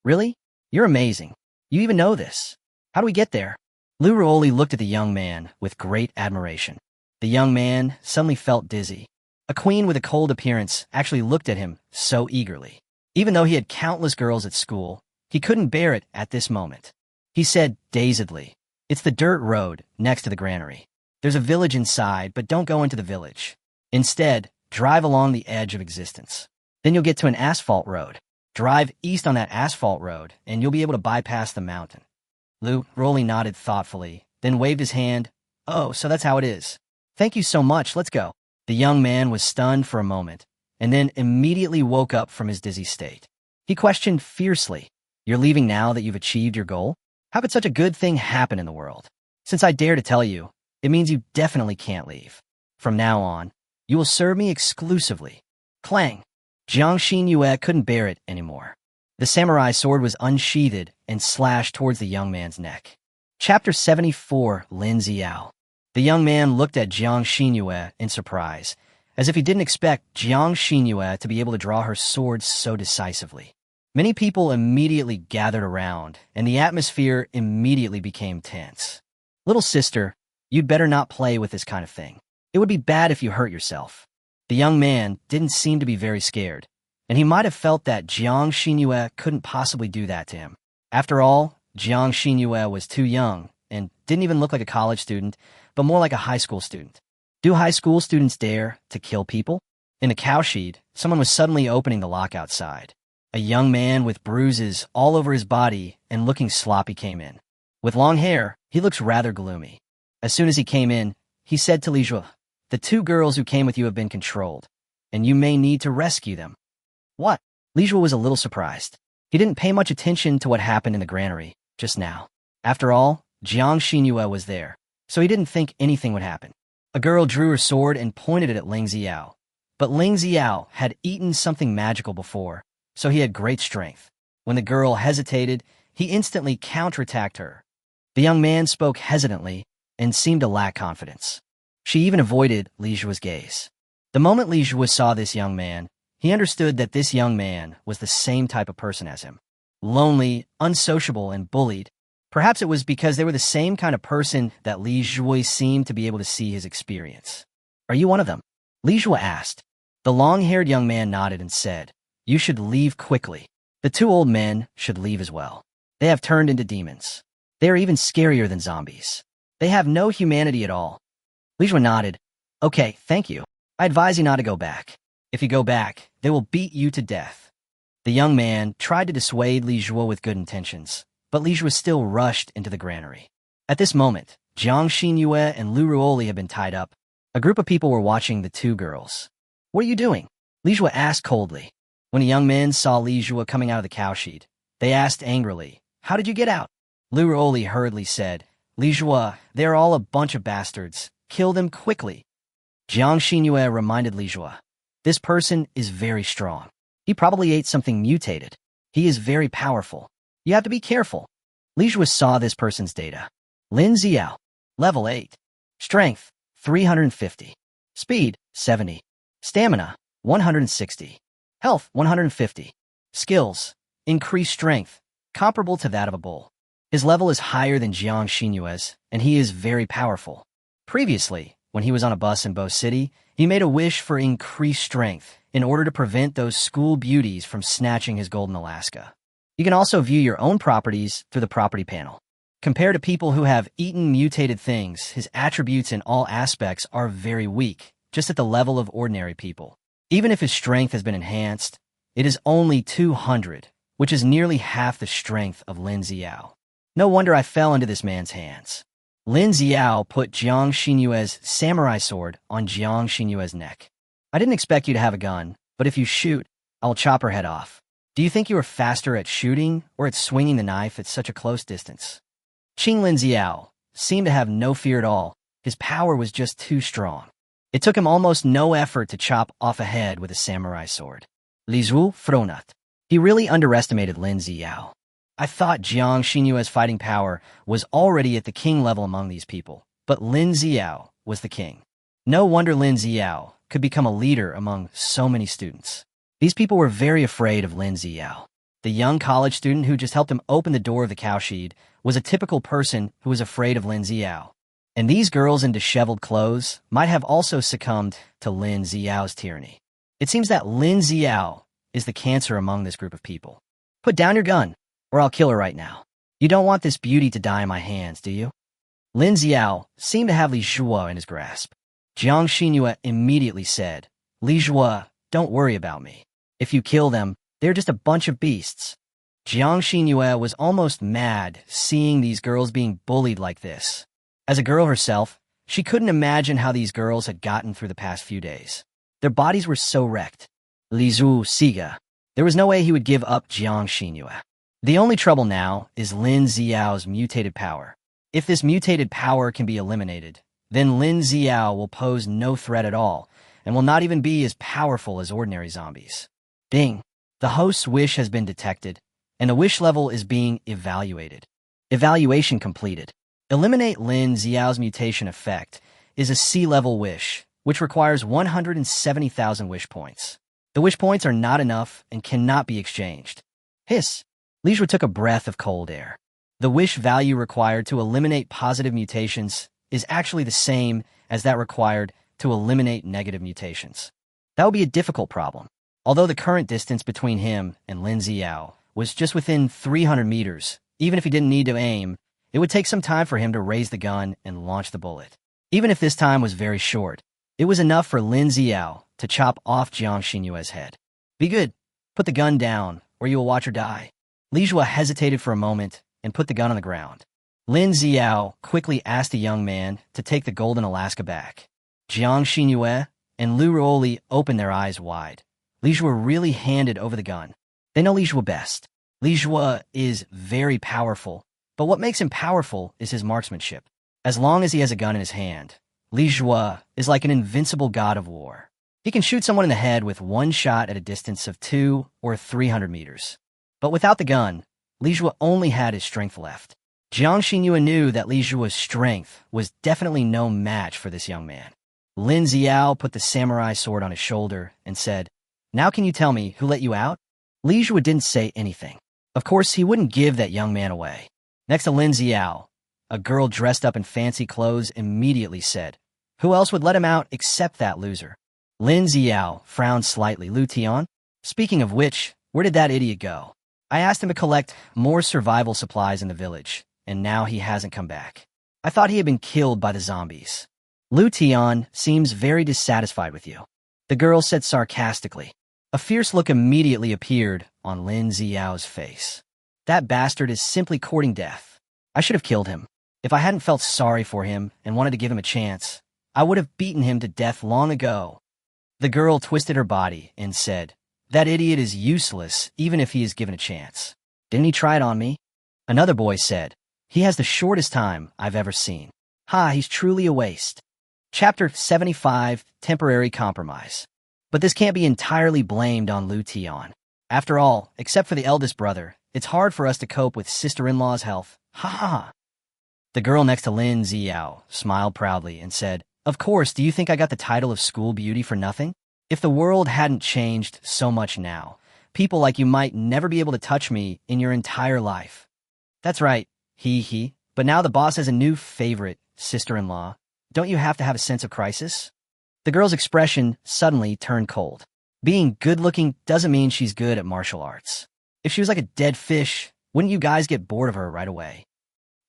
"Really? You're amazing. You even know this. How do we get there?" Lu Ruoli looked at the young man with great admiration. The young man suddenly felt dizzy. A queen with a cold appearance actually looked at him so eagerly. Even though he had countless girls at school, he couldn't bear it at this moment. He said dazedly, "It's the dirt road next to the granary. There's a village inside, but don't go into the village. Instead, drive along the edge of existence. Then you'll get to an asphalt road. Drive east on that asphalt road, and you'll be able to bypass the mountain." Lu Ruoli nodded thoughtfully, then waved his hand. "Oh, so that's how it is. Thank you so much, let's go." The young man was stunned for a moment, and then immediately woke up from his dizzy state. He questioned fiercely, "You're leaving now that you've achieved your goal? How could such a good thing happen in the world? Since I dare to tell you, it means you definitely can't leave. From now on, you will serve me exclusively." Clang! Jiang Xinyue couldn't bear it anymore. The samurai sword was unsheathed and slashed towards the young man's neck. Chapter 74, Lin Xiao. The young man looked at Jiang Xinyue in surprise, as if he didn't expect Jiang Xinyue to be able to draw her sword so decisively. Many people immediately gathered around, and the atmosphere immediately became tense. "Little sister, you'd better not play with this kind of thing. It would be bad if you hurt yourself." The young man didn't seem to be very scared, and he might have felt that Jiang Xinyue couldn't possibly do that to him. After all, Jiang Xinyue was too young and didn't even look like a college student, but more like a high school student. Do high school students dare to kill people? In the cowshed, someone was suddenly opening the lock outside. A young man with bruises all over his body and looking sloppy came in. With long hair, he looks rather gloomy. As soon as he came in, he said to Li Zhuo, "The two girls who came with you have been controlled, and you may need to rescue them." "What?" Li Zhuo was a little surprised. He didn't pay much attention to what happened in the granary just now. After all, Jiang Xinyue was there, so he didn't think anything would happen. A girl drew her sword and pointed it at Ling Xiao. But Ling Xiao had eaten something magical before, so he had great strength. When the girl hesitated, he instantly counterattacked her. The young man spoke hesitantly and seemed to lack confidence. She even avoided Li Zhuo's gaze. The moment Li Zhuo saw this young man, he understood that this young man was the same type of person as him. Lonely, unsociable, and bullied. Perhaps it was because they were the same kind of person that Li Zhuo seemed to be able to see his experience. "Are you one of them?" Li Zhuo asked. The long-haired young man nodded and said, "You should leave quickly. The two old men should leave as well. They have turned into demons. They are even scarier than zombies. They have no humanity at all." Li Zhuo nodded. "Okay, thank you. I advise you not to go back. If you go back, they will beat you to death." The young man tried to dissuade Li Zhuo with good intentions, but Li Zhuo still rushed into the granary. At this moment, Jiang Xinyue and Lu Ruoli had been tied up. A group of people were watching the two girls. "What are you doing?" Li Zhuo asked coldly. When the young men saw Li Zhuo coming out of the cowshed, they asked angrily, "How did you get out?" Lu Ruoli hurriedly said, "Li Zhuo, they are all a bunch of bastards. Kill them quickly." Jiang Xinyue reminded Li Zhuo, "This person is very strong. He probably ate something mutated. He is very powerful. You have to be careful." Li Zhuo saw this person's data. Lin Xiao, level 8. Strength, 350. Speed, 70. Stamina, 160. Health, 150. Skills, increased strength, comparable to that of a bull. His level is higher than Jiang Xinyue's, and he is very powerful. Previously, when he was on a bus in Bo City, he made a wish for increased strength in order to prevent those school beauties from snatching his golden Alaska. You can also view your own properties through the property panel. Compared to people who have eaten mutated things, his attributes in all aspects are very weak, just at the level of ordinary people. Even if his strength has been enhanced, it is only 200, which is nearly half the strength of Lin Xiao. No wonder I fell into this man's hands. Lin Xiao put Jiang Xinyue's samurai sword on Jiang Xinyue's neck. I didn't expect you to have a gun, but if you shoot, I'll chop her head off. Do you think you are faster at shooting or at swinging the knife at such a close distance? Qing Lin Xiao seemed to have no fear at all. His power was just too strong. It took him almost no effort to chop off a head with a samurai sword. Li Zhu fronat. He really underestimated Lin Xiao. I thought Jiang Xinyue's fighting power was already at the king level among these people, but Lin Xiao was the king. No wonder Lin Xiao could become a leader among so many students. These people were very afraid of Lin Xiao. The young college student who just helped him open the door of the cowshed was a typical person who was afraid of Lin Xiao. And these girls in disheveled clothes might have also succumbed to Lin Xiao's tyranny. It seems that Lin Xiao is the cancer among this group of people. Put down your gun, or I'll kill her right now. You don't want this beauty to die in my hands, do you? Lin Xiao seemed to have Li Zhuo in his grasp. Jiang Xinyue immediately said, Li Zhuo, don't worry about me. If you kill them, they're just a bunch of beasts. Jiang Xinyue was almost mad seeing these girls being bullied like this. As a girl herself, she couldn't imagine how these girls had gotten through the past few days. Their bodies were so wrecked. Li Zhu Siga. There was no way he would give up Jiang Xinyue. The only trouble now is Lin Xiao's mutated power. If this mutated power can be eliminated, then Lin Xiao will pose no threat at all and will not even be as powerful as ordinary zombies. Ding. The host's wish has been detected, and the wish level is being evaluated. Evaluation completed. Eliminate Lin Xiao's mutation effect is a C-level wish, which requires 170,000 wish points. The wish points are not enough and cannot be exchanged. Hiss. Li Zhu took a breath of cold air. The wish value required to eliminate positive mutations is actually the same as that required to eliminate negative mutations. That would be a difficult problem. Although the current distance between him and Lin Xiao was just within 300 meters, even if he didn't need to aim, it would take some time for him to raise the gun and launch the bullet. Even if this time was very short, it was enough for Lin Xiao to chop off Jiang Xinyue's head. Be good. Put the gun down, or you will watch her die. Li Zhuo hesitated for a moment and put the gun on the ground. Lin Xiao quickly asked the young man to take the golden Alaska back. Jiang Xinyue and Lu Ruoli opened their eyes wide. Li Zhuo really handed over the gun. They know Li Zhuo best. Li Zhuo is very powerful, but what makes him powerful is his marksmanship. As long as he has a gun in his hand, Li Zhuo is like an invincible god of war. He can shoot someone in the head with one shot at a distance of 200 or 300 meters. But without the gun, Li Zhuo only had his strength left. Jiang Xinyue knew that Li Zhuo's strength was definitely no match for this young man. Lin Xiao put the samurai sword on his shoulder and said, Now can you tell me who let you out? Li Zhuo didn't say anything. Of course, he wouldn't give that young man away. Next to Lin Xiao, a girl dressed up in fancy clothes immediately said, Who else would let him out except that loser? Lin Xiao frowned slightly. Lu Tian? Speaking of which, where did that idiot go? I asked him to collect more survival supplies in the village, and now he hasn't come back. I thought he had been killed by the zombies. Lu Tian seems very dissatisfied with you, the girl said sarcastically. A fierce look immediately appeared on Lin Xiao's face. That bastard is simply courting death. I should have killed him. If I hadn't felt sorry for him and wanted to give him a chance, I would have beaten him to death long ago. The girl twisted her body and said, That idiot is useless even if he is given a chance. Didn't he try it on me? Another boy said, He has the shortest time I've ever seen. Ha, he's truly a waste. Chapter 75, Temporary Compromise. But this can't be entirely blamed on Lu Tian. After all, except for the eldest brother, it's hard for us to cope with sister-in-law's health. Ha ha ha. The girl next to Lin Xiao smiled proudly and said, Of course, do you think I got the title of school beauty for nothing? If the world hadn't changed so much now, people like you might never be able to touch me in your entire life. That's right, he. But now the boss has a new favorite, sister-in-law. Don't you have to have a sense of crisis? The girl's expression suddenly turned cold. Being good-looking doesn't mean she's good at martial arts. If she was like a dead fish, wouldn't you guys get bored of her right away?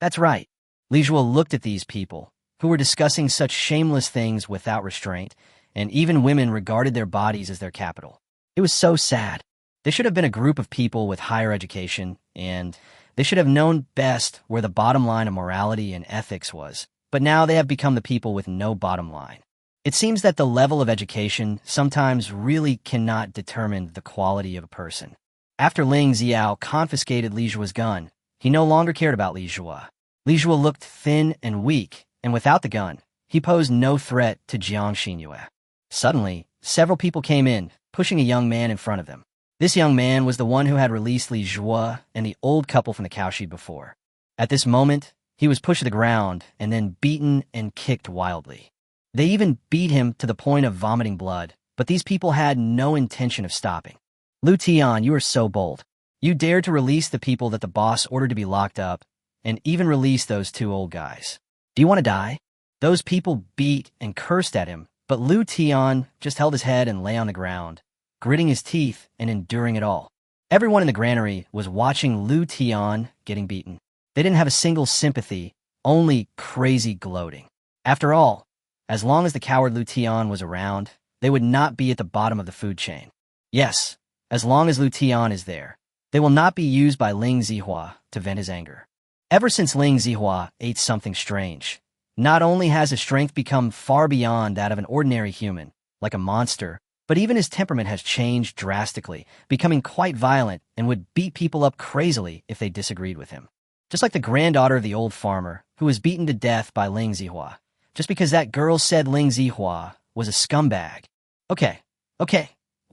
That's right. Li Zhuo looked at these people, who were discussing such shameless things without restraint, and even women regarded their bodies as their capital. It was so sad. They should have been a group of people with higher education, and They should have known best where the bottom line of morality and ethics was, but now they have become the people with no bottom line. It seems that the level of education sometimes really cannot determine the quality of a person. After Ling Xiao confiscated Li Zhua's gun, he no longer cared about Li Zhua. Li Zhua looked thin and weak, and without the gun, he posed no threat to Jiang Xinyue. Suddenly, several people came in, pushing a young man in front of them. This young man was the one who had released Li Zhua and the old couple from the cowshed before. At this moment, he was pushed to the ground and then beaten and kicked wildly. They even beat him to the point of vomiting blood, but these people had no intention of stopping. Lu Tian, you are so bold. You dared to release the people that the boss ordered to be locked up, and even release those two old guys. Do you want to die? Those people beat and cursed at him, but Lu Tian just held his head and lay on the ground, gritting his teeth and enduring it all. Everyone in the granary was watching Lu Tian getting beaten. They didn't have a single sympathy, only crazy gloating. After all, as long as the coward Lu Tian was around, they would not be at the bottom of the food chain. Yes, as long as Lu Tian is there, they will not be used by Ling Zihua to vent his anger. Ever since Ling Zihua ate something strange, not only has his strength become far beyond that of an ordinary human, like a monster, but even his temperament has changed drastically, becoming quite violent and would beat people up crazily if they disagreed with him. Just like the granddaughter of the old farmer, who was beaten to death by Ling Zihua, just because that girl said Ling Zihua was a scumbag. Okay,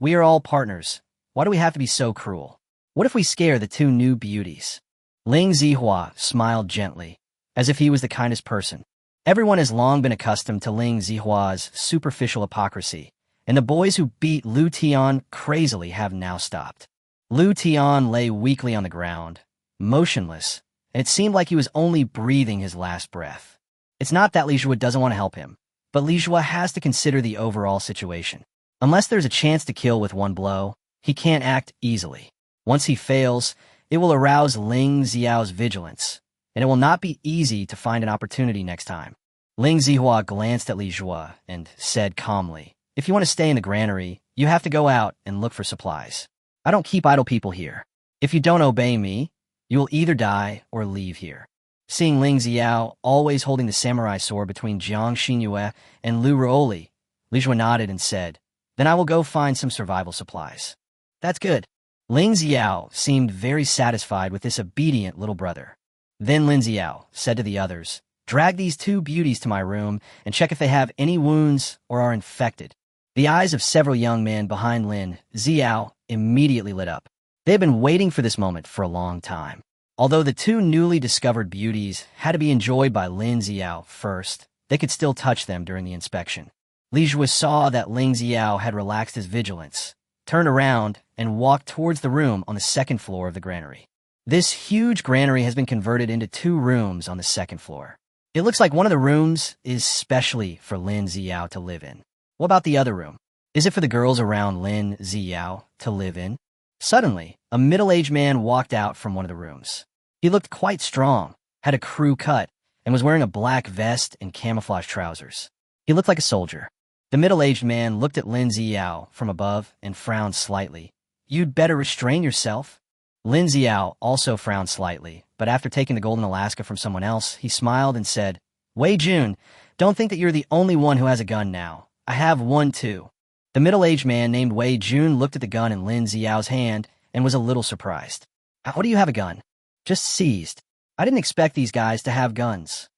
we are all partners. Why do we have to be so cruel? What if we scare the two new beauties? Ling Zihua smiled gently, as if he was the kindest person. Everyone has long been accustomed to Ling Zihua's superficial hypocrisy, and the boys who beat Lu Tian crazily have now stopped. Lu Tian lay weakly on the ground, motionless, and it seemed like he was only breathing his last breath. It's not that Li Zhua doesn't want to help him, but Li Zhua has to consider the overall situation. Unless there's a chance to kill with one blow, he can't act easily. Once he fails, it will arouse Ling Xiao's vigilance, and it will not be easy to find an opportunity next time. Ling Zihua glanced at Li Zhua and said calmly, "If you want to stay in the granary, you have to go out and look for supplies. I don't keep idle people here. If you don't obey me, you will either die or leave here." Seeing Ling Xiao always holding the samurai sword between Jiang Xinyue and Lu Ruoli, Li Zhua nodded and said, "Then I will go find some survival supplies." "That's good." Ling Xiao seemed very satisfied with this obedient little brother. Then Lin Xiao said to the others, "Drag these two beauties to my room and check if they have any wounds or are infected." The eyes of several young men behind Lin Xiao immediately lit up. They had been waiting for this moment for a long time. Although the two newly discovered beauties had to be enjoyed by Lin Xiao first, they could still touch them during the inspection. Li Zhua saw that Ling Xiao had relaxed his vigilance, turned around, and walked towards the room on the second floor of the granary. This huge granary has been converted into 2 rooms on the second floor. It looks like one of the rooms is specially for Lin Xiao to live in. What about the other room? Is it for the girls around Lin Xiao to live in? Suddenly, a middle-aged man walked out from one of the rooms. He looked quite strong, had a crew cut, and was wearing a black vest and camouflage trousers. He looked like a soldier. The middle-aged man looked at Lin Xiao from above and frowned slightly. "You'd better restrain yourself." Lin Xiao also frowned slightly, but after taking the golden Alaska from someone else, he smiled and said, "Wei Jun, don't think that you're the only one who has a gun now. I have one too." The middle-aged man named Wei Jun looked at the gun in Lin Xiao's hand and was a little surprised. "How do you have a gun?" "Just seized. I didn't expect these guys to have guns."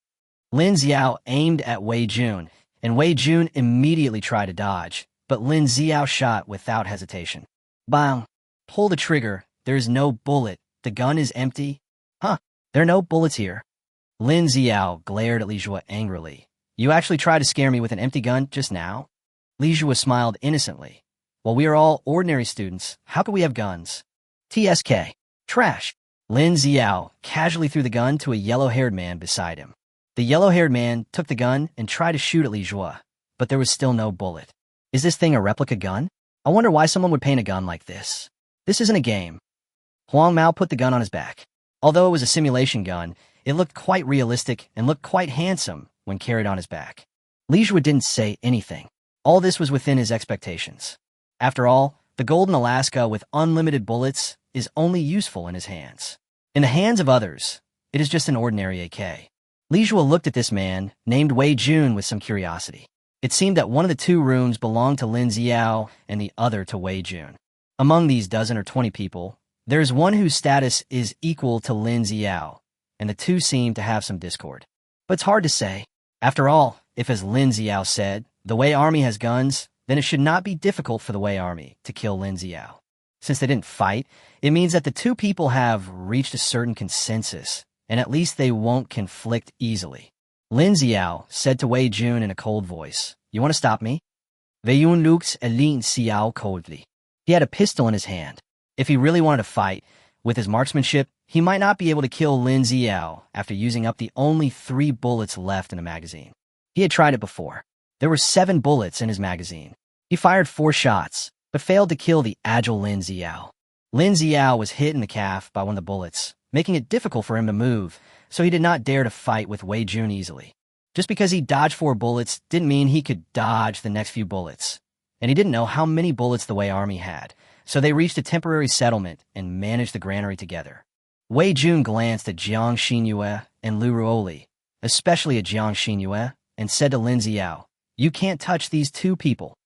Lin Xiao aimed at Wei Jun, and Wei Jun immediately tried to dodge, but Lin Xiao shot without hesitation. "Bang! Pull the trigger. There is no bullet. The gun is empty." "Huh, there are no bullets here." Lin Xiao glared at Li Zhua angrily. "You actually tried to scare me with an empty gun just now?" Li Zhua smiled innocently. "Well, we are all ordinary students. How could we have guns?" "TSK. Trash." Lin Xiao casually threw the gun to a yellow-haired man beside him. The yellow-haired man took the gun and tried to shoot at Li Zhua, but there was still no bullet. "Is this thing a replica gun? I wonder why someone would paint a gun like this. This isn't a game." Huang Mao put the gun on his back. Although it was a simulation gun, it looked quite realistic and looked quite handsome when carried on his back. Li Zhua didn't say anything. All this was within his expectations. After all, the golden Alaska with unlimited bullets is only useful in his hands. In the hands of others, it is just an ordinary AK. Li Zhuo looked at this man, named Wei Jun, with some curiosity. It seemed that one of the two rooms belonged to Lin Xiao and the other to Wei Jun. Among these dozen or 20 people, there is one whose status is equal to Lin Xiao, and the two seem to have some discord. But it's hard to say. After all, if, as Lin Xiao said, the Wei army has guns, then it should not be difficult for the Wei army to kill Lin Xiao. Since they didn't fight, it means that the two people have reached a certain consensus, and at least they won't conflict easily. Lin Xiao said to Wei Jun in a cold voice, "You want to stop me?" Wei Yun looked at Lin Xiao coldly. He had a pistol in his hand. If he really wanted to fight, with his marksmanship, he might not be able to kill Lin Xiao after using up the only 3 bullets left in the magazine. He had tried it before. There were 7 bullets in his magazine. He fired 4 shots, but failed to kill the agile Lin Xiao. Lin Xiao was hit in the calf by one of the bullets, making it difficult for him to move, so he did not dare to fight with Wei Jun easily. Just because he dodged 4 bullets didn't mean he could dodge the next few bullets, and he didn't know how many bullets the Wei army had, so they reached a temporary settlement and managed the granary together. Wei Jun glanced at Jiang Xinyue and Lu Ruoli, especially at Jiang Xinyue, and said to Lin Xiao, "You can't touch these 2 people."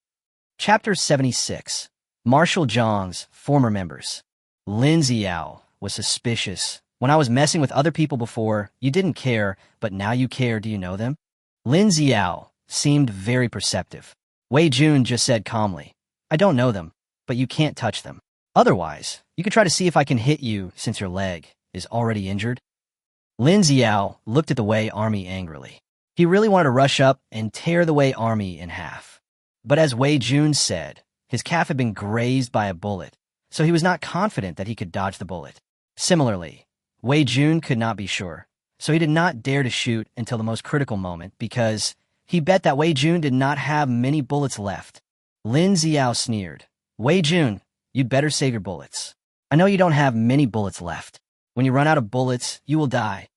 Chapter 76. Marshal Zhang's former members. Lin Xiao was suspicious. "When I was messing with other people before, you didn't care, but now you care. Do you know them?" Lin Xiao seemed very perceptive. Wei Jun just said calmly, "I don't know them, but you can't touch them. Otherwise, you could try to see if I can hit you since your leg is already injured." Lin Xiao looked at the Wei army angrily. He really wanted to rush up and tear the Wei army in half. But as Wei Jun said, his calf had been grazed by a bullet, so he was not confident that he could dodge the bullet. Similarly, Wei Jun could not be sure, so he did not dare to shoot until the most critical moment because he bet that Wei Jun did not have many bullets left. Lin Xiao sneered, "Wei Jun, you'd better save your bullets. I know you don't have many bullets left. When you run out of bullets, you will die.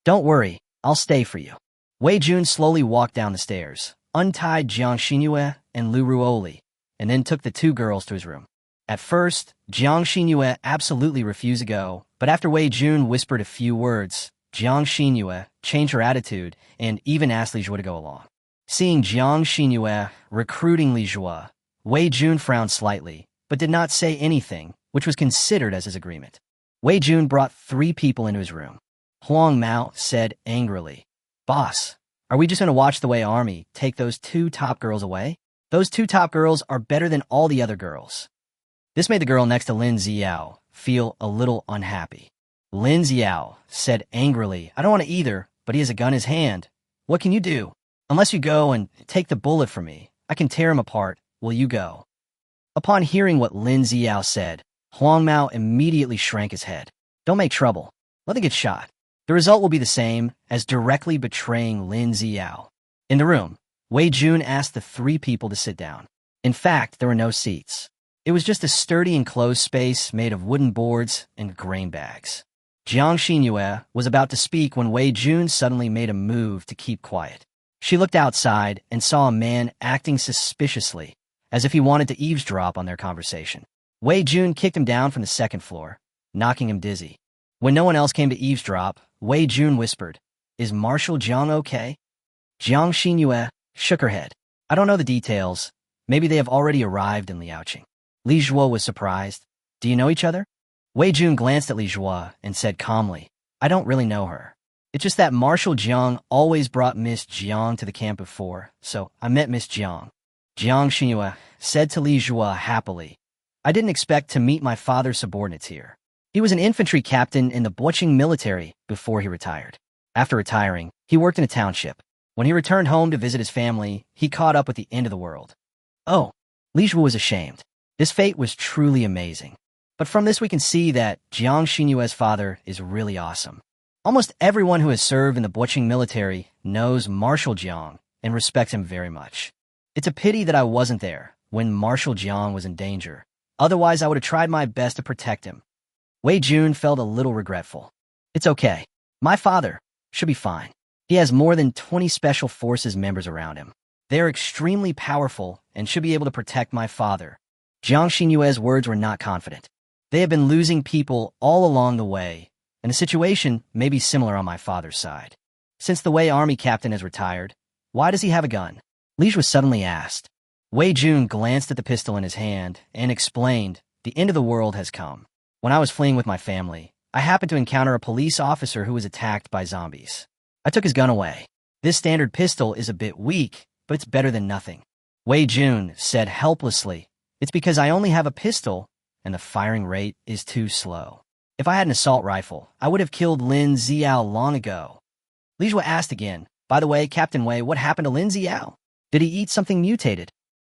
Don't worry, I'll stay for you." Wei Jun slowly walked down the stairs, untied Jiang Xinyue and Lu Ruoli, and then took the 2 girls to his room. At first, Jiang Xinyue absolutely refused to go, but after Wei Jun whispered a few words, Jiang Xinyue changed her attitude and even asked Li Zhuo to go along. Seeing Jiang Xinyue recruiting Li Zhuo, Wei Jun frowned slightly, but did not say anything, which was considered as his agreement. Wei Jun brought 3 people into his room. Huang Mao said angrily, "Boss, are we just going to watch the Wei army take those 2 top girls away? Those 2 top girls are better than all the other girls." This made the girl next to Lin Xiao feel a little unhappy. Lin Xiao said angrily, "I don't want to either, but he has a gun in his hand. What can you do? Unless you go and take the bullet from me, I can tear him apart. Will you go?" Upon hearing what Lin Xiao said, Huang Mao immediately shrank his head. "Don't make trouble. Let them get shot. The result will be the same as directly betraying Lin Xiao." In the room, Wei Jun asked the 3 people to sit down. In fact, there were no seats. It was just a sturdy enclosed space made of wooden boards and grain bags. Jiang Xinyue was about to speak when Wei Jun suddenly made a move to keep quiet. She looked outside and saw a man acting suspiciously, as if he wanted to eavesdrop on their conversation. Wei Jun kicked him down from the 2nd floor, knocking him dizzy. When no one else came to eavesdrop, Wei Jun whispered, "Is Marshal Zhang okay?" Jiang Xinyue shook her head. "I don't know the details. Maybe they have already arrived in Liaoqing." Li Zhuo was surprised. "Do you know each other?" Wei Jun glanced at Li Zhuo and said calmly, "I don't really know her. It's just that Marshal Jiang always brought Miss Jiang to the camp before, so I met Miss Jiang." Jiang Xinyue said to Li Zhuo happily, "I didn't expect to meet my father's subordinates here. He was an infantry captain in the Boqing military before he retired. After retiring, he worked in a township. When he returned home to visit his family, he caught up with the end of the world." Oh, Li Zhuo was ashamed. This fate was truly amazing. But from this we can see that Jiang Xinyue's father is really awesome. Almost everyone who has served in the Boqing military knows Marshal Jiang and respects him very much. It's a pity that I wasn't there when Marshal Jiang was in danger. Otherwise, I would have tried my best to protect him. Wei Jun felt a little regretful. "It's okay. My father should be fine. He has more than 20 Special Forces members around him. They are extremely powerful and should be able to protect my father." Jiang Xinyue's words were not confident. They had been losing people all along the way, and the situation may be similar on my father's side. Since the Wei army captain has retired, why does he have a gun? Li was suddenly asked. Wei Jun glanced at the pistol in his hand and explained, the end of the world has come. When I was fleeing with my family, I happened to encounter a police officer who was attacked by zombies. I took his gun away. This standard pistol is a bit weak, but it's better than nothing. Wei Jun said helplessly, it's because I only have a pistol, and the firing rate is too slow. If I had an assault rifle, I would have killed Lin Xiao long ago. Li Jue asked again, by the way, Captain Wei, what happened to Lin Xiao? Did he eat something mutated?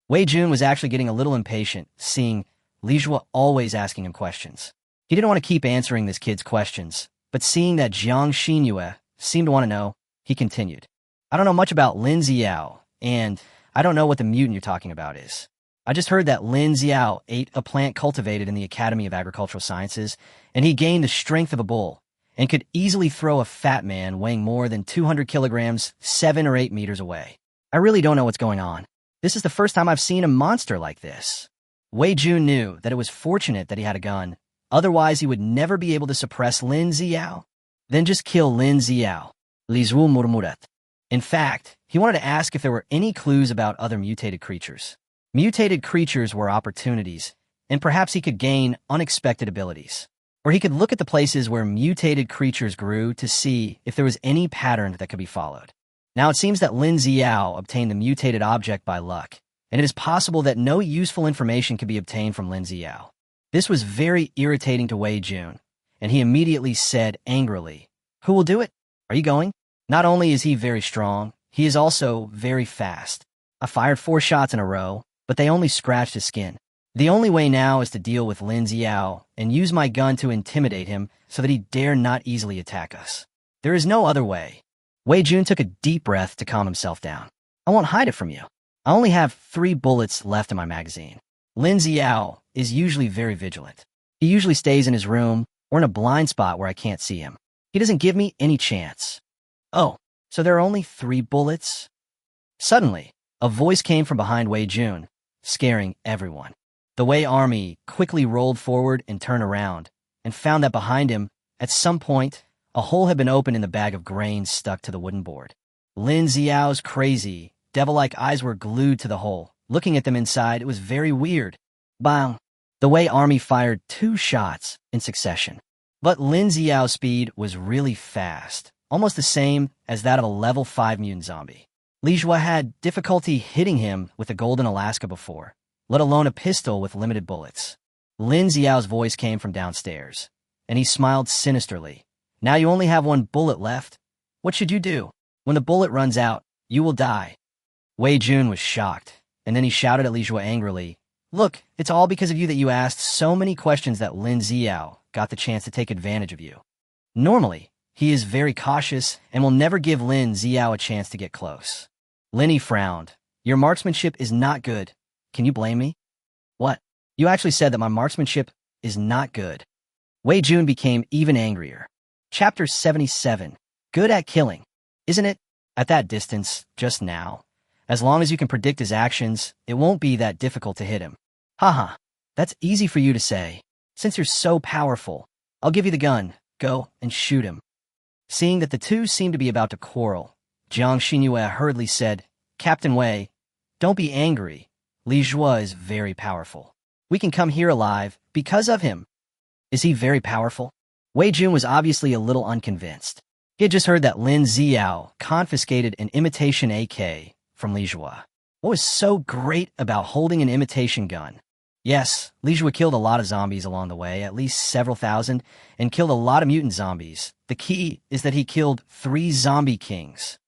Wei Jun was actually getting a little impatient, seeing Li Jue always asking him questions. He didn't want to keep answering this kid's questions, but seeing that Jiang Xinyue seemed to want to know, he continued. I don't know much about Lin Xiao, and I don't know what the mutant you're talking about is. I just heard that Lin Xiao ate a plant cultivated in the Academy of Agricultural Sciences, and he gained the strength of a bull, and could easily throw a fat man weighing more than 200 kilograms 7 or 8 meters away. I really don't know what's going on. This is the first time I've seen a monster like this. Wei Jun knew that it was fortunate that he had a gun, otherwise he would never be able to suppress Lin Xiao. Then just kill Lin Xiao. Li Zhu murmurat. In fact, he wanted to ask if there were any clues about other mutated creatures. Mutated creatures were opportunities, and perhaps he could gain unexpected abilities. Or he could look at the places where mutated creatures grew to see if there was any pattern that could be followed. Now it seems that Lin Xiao obtained the mutated object by luck, and it is possible that no useful information could be obtained from Lin Xiao. This was very irritating to Wei Jun, and he immediately said angrily, who will do it? Are you going? Not only is he very strong, he is also very fast. I fired 4 shots in a row, but they only scratched his skin. The only way now is to deal with Lin Xiao and use my gun to intimidate him so that he dare not easily attack us. There is no other way. Wei Jun took a deep breath to calm himself down. I won't hide it from you. I only have 3 bullets left in my magazine. Lin Xiao is usually very vigilant. He usually stays in his room or in a blind spot where I can't see him. He doesn't give me any chance. Oh, so there are only 3 bullets? Suddenly, a voice came from behind Wei Jun, scaring everyone. The Wei army quickly rolled forward and turned around, and found that behind him, at some point, a hole had been opened in the bag of grain stuck to the wooden board. Lin Xiao's crazy, devil-like eyes were glued to the hole. Looking at them inside, it was very weird. Bang! The Wei army fired 2 shots in succession. But Lin Xiao's speed was really fast, almost the same as that of a level 5 mutant zombie. Li Jue had difficulty hitting him with a golden Alaska before, let alone a pistol with limited bullets. Lin Xiao's voice came from downstairs, and he smiled sinisterly. Now you only have 1 bullet left. What should you do? When the bullet runs out, you will die. Wei Jun was shocked, and then he shouted at Li Jue angrily, Look, it's all because of you that you asked so many questions that Lin Xiao got the chance to take advantage of you. Normally, he is very cautious and will never give Lin Xiao a chance to get close. Linny frowned. Your marksmanship is not good. Can you blame me? What? You actually said that my marksmanship is not good. Wei Jun became even angrier. Chapter 77. Good at killing. Isn't it? At that distance, just now. As long as you can predict his actions, it won't be that difficult to hit him. Haha, that's easy for you to say. Since you're so powerful, I'll give you the gun. Go and shoot him. Seeing that the two seemed to be about to quarrel, Jiang Xinyue hurriedly said, Captain Wei, don't be angry. Li Jue is very powerful. We can come here alive because of him. Is he very powerful? Wei Jun was obviously a little unconvinced. He had just heard that Lin Xiao confiscated an imitation AK from Li Jue. What was so great about holding an imitation gun? Yes, Li Jue killed a lot of zombies along the way, at least several thousand, and killed a lot of mutant zombies. The key is that he killed 3 zombie kings.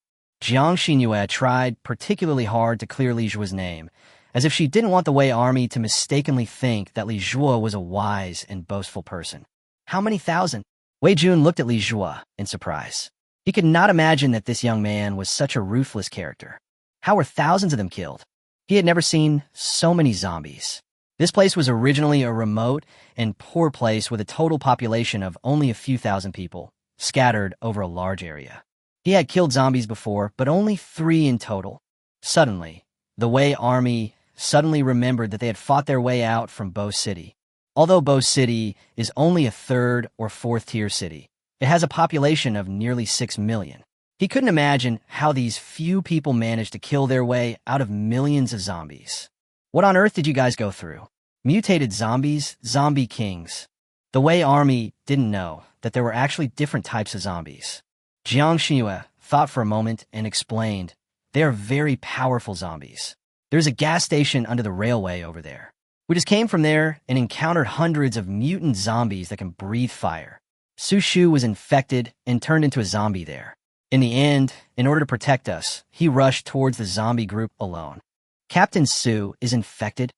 Jiang Xinyue tried particularly hard to clear Li Jue's name, as if she didn't want the Wei army to mistakenly think that Li Jue was a wise and boastful person. How many thousand? Wei Jun looked at Li Jue in surprise. He could not imagine that this young man was such a ruthless character. How were thousands of them killed? He had never seen so many zombies. This place was originally a remote and poor place with a total population of only a few thousand people, scattered over a large area. He had killed zombies before, but only 3 in total. Suddenly, the Wei army suddenly remembered that they had fought their way out from Bo City. Although Bo City is only a 3rd or 4th tier city, It has a population of nearly 6 million. He couldn't imagine how these few people managed to kill their way out of millions of zombies. What on earth did you guys go through? Mutated zombies, zombie kings. The Wei army didn't know that there were actually different types of zombies. Jiang Xinhua thought for a moment and explained, they are very powerful zombies. There's a gas station under the railway over there. We just came from there and encountered hundreds of mutant zombies that can breathe fire. Su Shu was infected and turned into a zombie there. In the end, in order to protect us, he rushed towards the zombie group alone. Captain Su is infected?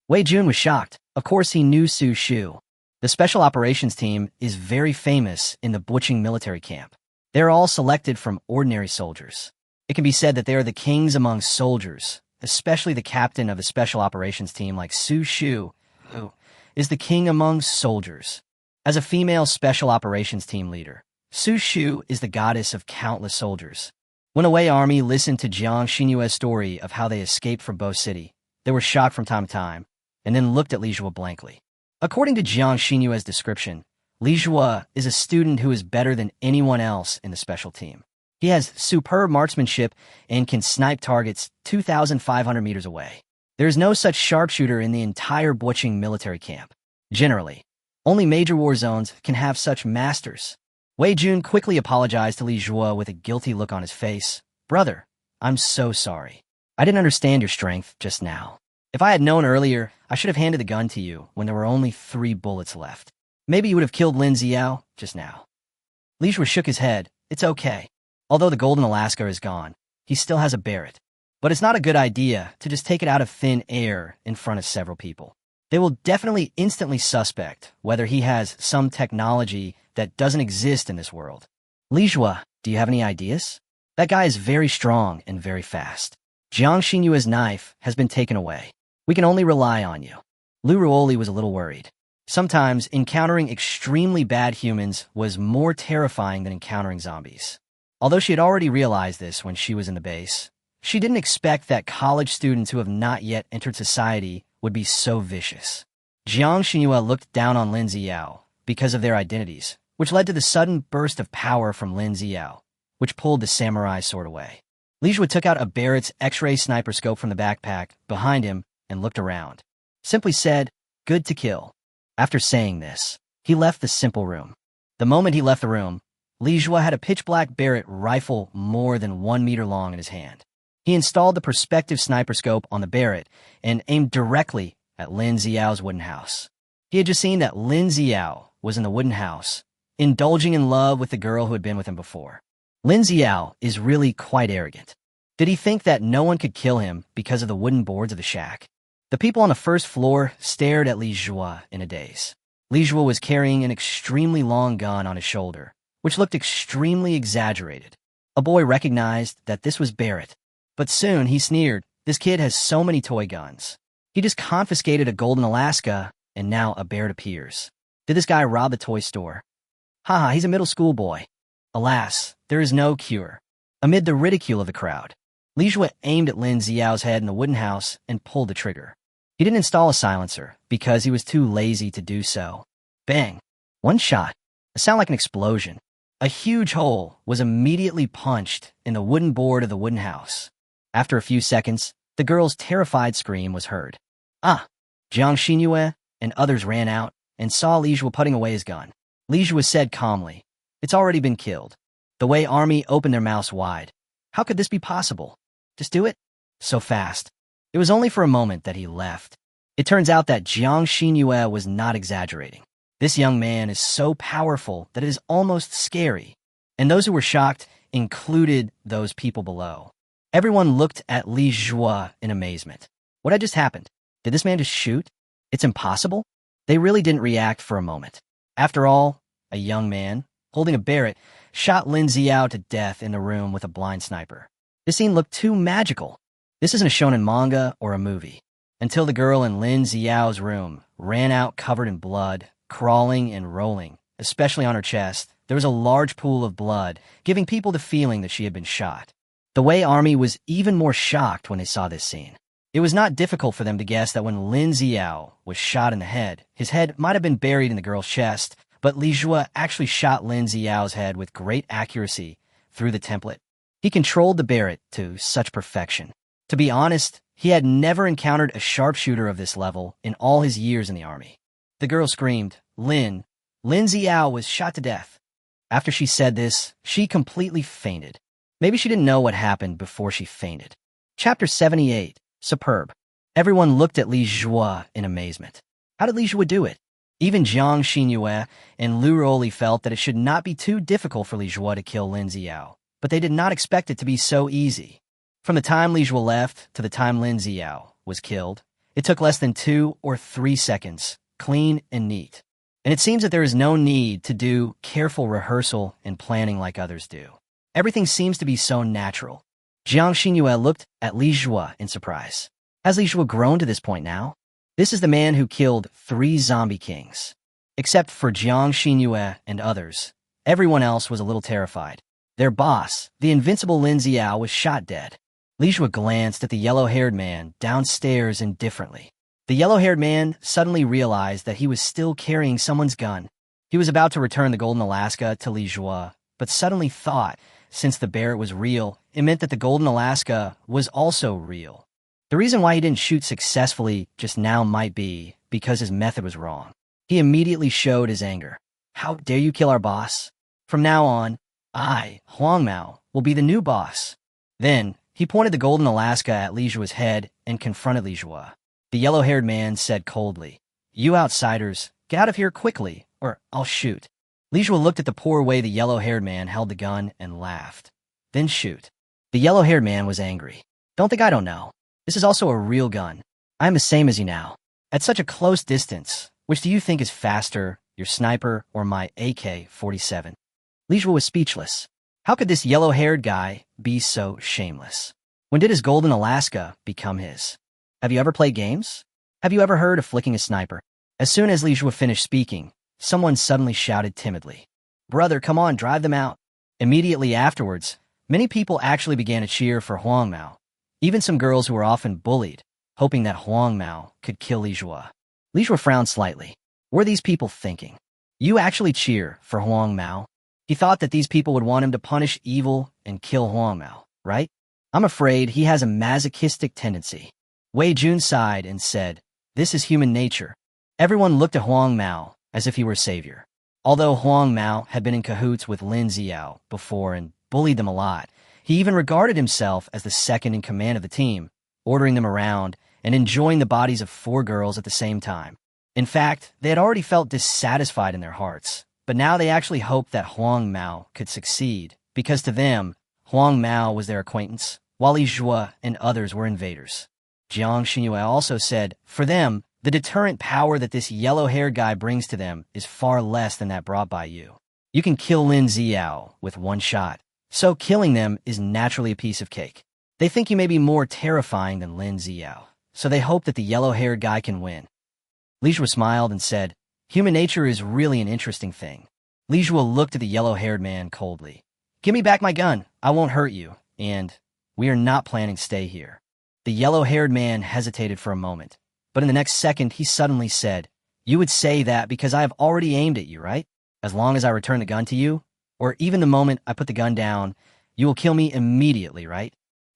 Wei Jun was shocked. Of course he knew Su Shu. The Special Operations Team is very famous in the Butching military camp. They're all selected from ordinary soldiers. It can be said that they are the kings among soldiers, especially the captain of a Special Operations Team like Su Shu, who is the king among soldiers. As a female Special Operations Team leader, Su Shu is the goddess of countless soldiers. When a Wei army listened to Jiang Xinhua's story of how they escaped from Bo City, they were shocked from time to time, and then looked at Li Zhuo blankly. According to Jiang Xinhua's description, Li Zhuo is a student who is better than anyone else in the special team. He has superb marksmanship and can snipe targets 2,500 meters away. There is no such sharpshooter in the entire Butching military camp. Generally, only major war zones can have such masters. Wei Jun quickly apologized to Li Zhuo with a guilty look on his face. Brother, I'm so sorry. I didn't understand your strength just now. If I had known earlier, I should have handed the gun to you when there were only 3 bullets left. Maybe you would have killed Lin Xiao just now. Li Zhuo shook his head. It's okay. Although the Golden Alaska is gone, he still has a Barrett. But it's not a good idea to just take it out of thin air in front of several people. They will definitely instantly suspect whether he has some technology that doesn't exist in this world. Li Zhuo, do you have any ideas? That guy is very strong and very fast. Jiang Xinhua's knife has been taken away. We can only rely on you. Lu Ruoli was a little worried. Sometimes encountering extremely bad humans was more terrifying than encountering zombies. Although she had already realized this when she was in the base, she didn't expect that college students who have not yet entered society would be so vicious. Jiang Xinhua looked down on Lin Xiao because of their identities, which led to the sudden burst of power from Lin Xiao, which pulled the samurai sword away. Li Zhuo took out a Barrett's X-ray sniper scope from the backpack behind him and looked around. Simply said, good to kill. After saying this, he left the simple room. The moment he left the room, Li Zhuo had a pitch-black Barrett rifle more than 1 meter long in his hand. He installed the perspective sniper scope on the Barrett and aimed directly at Lin Xiao's wooden house. He had just seen that Lin Xiao was in the wooden house, indulging in love with the girl who had been with him before. Lin Xiao is really quite arrogant. Did he think that no one could kill him because of the wooden boards of the shack? The people on the first floor stared at Li Zhuo in a daze. Li Zhuo was carrying an extremely long gun on his shoulder, which looked extremely exaggerated. A boy recognized that this was Barrett, but soon he sneered, this kid has so many toy guns. He just confiscated a Golden Alaska, and now a Barrett appears. Did this guy rob the toy store? Haha, he's a middle school boy. Alas, there is no cure. Amid the ridicule of the crowd, Li Zhuo aimed at Lin Xiao's head in the wooden house and pulled the trigger. He didn't install a silencer because he was too lazy to do so. Bang! One shot. It sounded like an explosion. A huge hole was immediately punched in the wooden board of the wooden house. After a few seconds, the girl's terrified scream was heard. Ah! Jiang Xinhua and others ran out and saw Li Zhuo putting away his gun. Li Zhuo said calmly, it's already been killed. The Wei army opened their mouths wide. How could this be possible? Just do it? So fast. It was only for a moment that he left. It turns out that Jiang Xinhua was not exaggerating. This young man is so powerful that it is almost scary. And those who were shocked included those people below. Everyone looked at Li Zhuo in amazement. What had just happened? Did this man just shoot? It's impossible? They really didn't react for a moment. After all, a young man, holding a Barrett, shot Lin Xiao to death in the room with a blind sniper. This scene looked too magical. This isn't a shonen manga or a movie. Until the girl in Lin Xiao's room ran out covered in blood, crawling and rolling, especially on her chest. There was a large pool of blood, giving people the feeling that she had been shot. The Wei army was even more shocked when they saw this scene. It was not difficult for them to guess that when Lin Xiao was shot in the head, his head might have been buried in the girl's chest, But Li Jue actually shot Lin Ziyao's head with great accuracy through the template. He controlled the Barrett to such perfection. To be honest, he had never encountered a sharpshooter of this level in all his years in the army. The girl screamed, Lin Ziyao was shot to death. After she said this, she completely fainted. Maybe she didn't know what happened before she fainted. Chapter 78. Superb. Everyone looked at Li Jue in amazement. How did Li Jue do it? Even Jiang Xinyue and Lu Roli felt that it should not be too difficult for Li Jue to kill Lin Ziyao, but they did not expect it to be so easy. From the time Li Jue left to the time Lin Ziyao was killed, it took less than 2 or 3 seconds, clean and neat. And it seems that there is no need to do careful rehearsal and planning like others do. Everything seems to be so natural. Jiang Xinyue looked at Li Jue in surprise. Has Li Jue grown to this point now? This is the man who killed 3 zombie kings. Except for Jiang Xinyue and others, everyone else was a little terrified. Their boss, the invincible Lin Ziyao, was shot dead. Li Jue glanced at the yellow-haired man downstairs indifferently. The yellow-haired man suddenly realized that he was still carrying someone's gun. He was about to return the Golden Alaska to Li Jue, but suddenly thought, since the Barrett was real, it meant that the Golden Alaska was also real. The reason why he didn't shoot successfully just now might be because his method was wrong. He immediately showed his anger. How dare you kill our boss? From now on, I, Huang Mao, will be the new boss. Then, he pointed the Golden Alaska at Li Jue's head and confronted Li Jue. The yellow-haired man said coldly, You outsiders, get out of here quickly, or I'll shoot. Li Jue looked at the poor way the yellow-haired man held the gun and laughed. Then shoot. The yellow-haired man was angry. Don't think I don't know. This is also a real gun. I'm the same as you now. At such a close distance, which do you think is faster, your sniper or my AK-47? Li Jue was speechless. How could this yellow-haired guy be so shameless? When did his Golden Alaska become his? Have you ever played games? Have you ever heard of flicking a sniper? As soon as Li Jue finished speaking, someone suddenly shouted timidly, Brother, come on, drive them out. Immediately afterwards, many people actually began to cheer for Huang Mao. Even some girls who were often bullied, hoping that Huang Mao could kill Li Jue. Li Jue frowned slightly. What were these people thinking? You actually cheer for Huang Mao? He thought that these people would want him to punish evil and kill Huang Mao, right? I'm afraid he has a masochistic tendency. Wei Jun sighed and said, This is human nature. Everyone looked at Huang Mao as if he were savior. Although Huang Mao had been in cahoots with Lin Ziyao before and bullied them a lot, he even regarded himself as the second in command of the team, ordering them around and enjoying the bodies of 4 girls at the same time. In fact, they had already felt dissatisfied in their hearts, but now they actually hoped that Huang Mao could succeed, because to them, Huang Mao was their acquaintance, while Li Jue and others were invaders. Jiang Xinyue also said, For them, the deterrent power that this yellow-haired guy brings to them is far less than that brought by you. You can kill Lin Ziyao with 1 shot, so killing them is naturally a piece of cake. They think you may be more terrifying than Lin Ziyao, so they hope that the yellow-haired guy can win. Li Jue smiled and said, Human nature is really an interesting thing. Li Jue looked at the yellow-haired man coldly. Give me back my gun. I won't hurt you, and we are not planning to stay here. The yellow-haired man hesitated for a moment, but in the next second he suddenly said, You would say that because I have already aimed at you, right? As long as I return the gun to you, or even the moment I put the gun down, you will kill me immediately, right?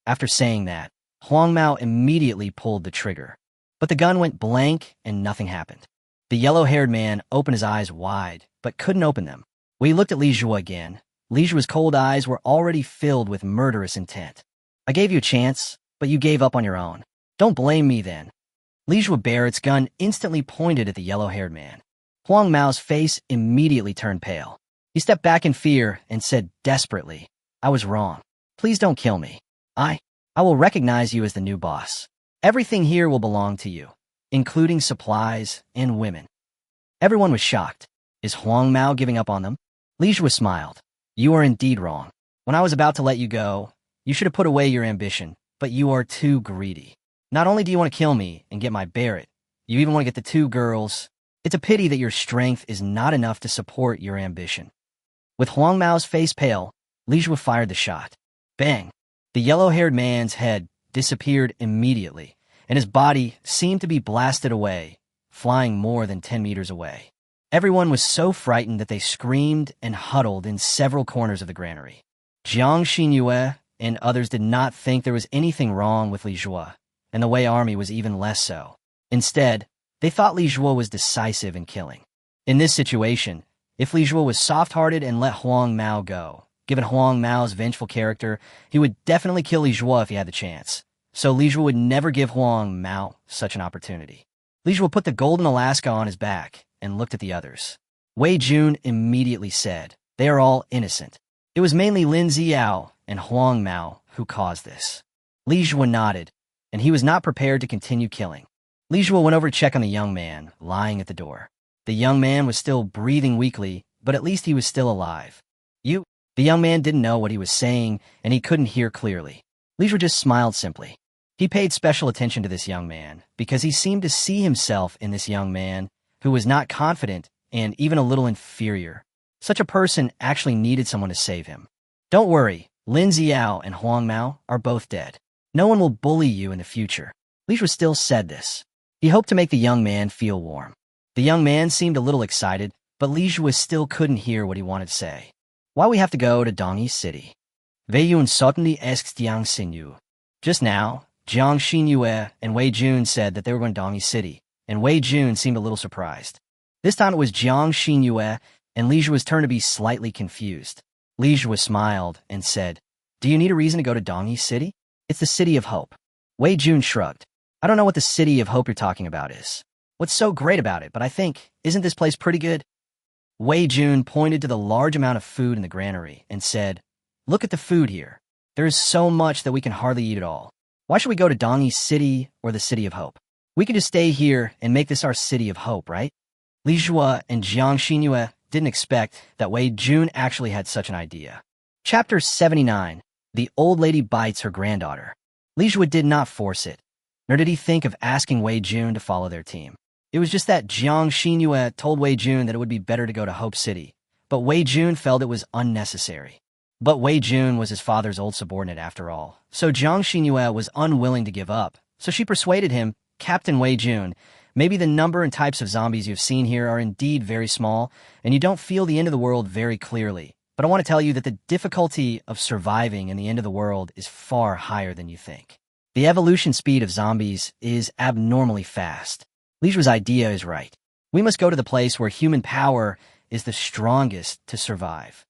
After saying that, Huang Mao immediately pulled the trigger. But the gun went blank and nothing happened. The yellow-haired man opened his eyes wide, but couldn't open them. When he looked at Li Jue again, Li Jue's cold eyes were already filled with murderous intent. I gave you a chance, but you gave up on your own. Don't blame me then. Li Jue Barrett's gun instantly pointed at the yellow-haired man. Huang Mao's face immediately turned pale. He stepped back in fear and said desperately, I was wrong. Please don't kill me. I will recognize you as the new boss. Everything here will belong to you, including supplies and women. Everyone was shocked. Is Huang Mao giving up on them? Li Jue smiled. You are indeed wrong. When I was about to let you go, you should have put away your ambition, but you are too greedy. Not only do you want to kill me and get my Barrett, you even want to get the 2 girls. It's a pity that your strength is not enough to support your ambition. With Huang Mao's face pale, Li Jue fired the shot. Bang! The yellow-haired man's head disappeared immediately, and his body seemed to be blasted away, flying more than 10 meters away. Everyone was so frightened that they screamed and huddled in several corners of the granary. Jiang Xinyue and others did not think there was anything wrong with Li Zhuo, and the Wei army was even less so. Instead, they thought Li Zhuo was decisive in killing. In this situation, if Li Zhuo was soft-hearted and let Huang Mao go, given Huang Mao's vengeful character, he would definitely kill Li Zhuo if he had the chance. So Li Zhuo would never give Huang Mao such an opportunity. Li Zhuo put the golden Alaska on his back and looked at the others. Wei Jun immediately said, "They are all innocent. It was mainly Lin Ziyao and Huang Mao who caused this." Li Zhuo nodded, and he was not prepared to continue killing. Li Zhuo went over to check on the young man lying at the door. The young man was still breathing weakly, but at least he was still alive. "You?" The young man didn't know what he was saying, and he couldn't hear clearly. Li Zhuo just smiled simply. He paid special attention to this young man because he seemed to see himself in this young man who was not confident and even a little inferior. Such a person actually needed someone to save him. "Don't worry, Lin Ziyao and Huang Mao are both dead. No one will bully you in the future." Li Zhuo still said this. He hoped to make the young man feel warm. The young man seemed a little excited, but Li Zhuo still couldn't hear what he wanted to say. "Why we have to go to Dongyi City?" Wei Yun suddenly asked Jiang Xinyu. Just now, Jiang Xinyue and Wei Jun said that they were going to Dongyi City, and Wei Jun seemed a little surprised. This time it was Jiang Xinyue, and Li Zhuo's turn to be slightly confused. Li Zhuo smiled and said, "Do you need a reason to go to Dongyi City? It's the City of Hope." Wei Jun shrugged. "I don't know what the City of Hope you're talking about is. What's so great about it, but I think, isn't this place pretty good?" Wei Jun pointed to the large amount of food in the granary and said, "Look at the food here. There is so much that we can hardly eat it all. Why should we go to Dongyi City or the City of Hope? We can just stay here and make this our City of Hope, right?" Li Zhuo and Jiang Xinyue didn't expect that Wei Jun actually had such an idea. Chapter 79. The Old Lady Bites Her Granddaughter. Li Zhuo did not force it, nor did he think of asking Wei Jun to follow their team. It was just that Jiang Xinyue told Wei Jun that it would be better to go to Hope City, but Wei Jun felt it was unnecessary. But Wei Jun was his father's old subordinate after all, so Jiang Xinyue was unwilling to give up. So she persuaded him, "Captain Wei Jun, maybe the number and types of zombies you've seen here are indeed very small, and you don't feel the end of the world very clearly. But I want to tell you that the difficulty of surviving in the end of the world is far higher than you think. The evolution speed of zombies is abnormally fast. Li Zhuo's idea is right. We must go to the place where human power is the strongest to survive."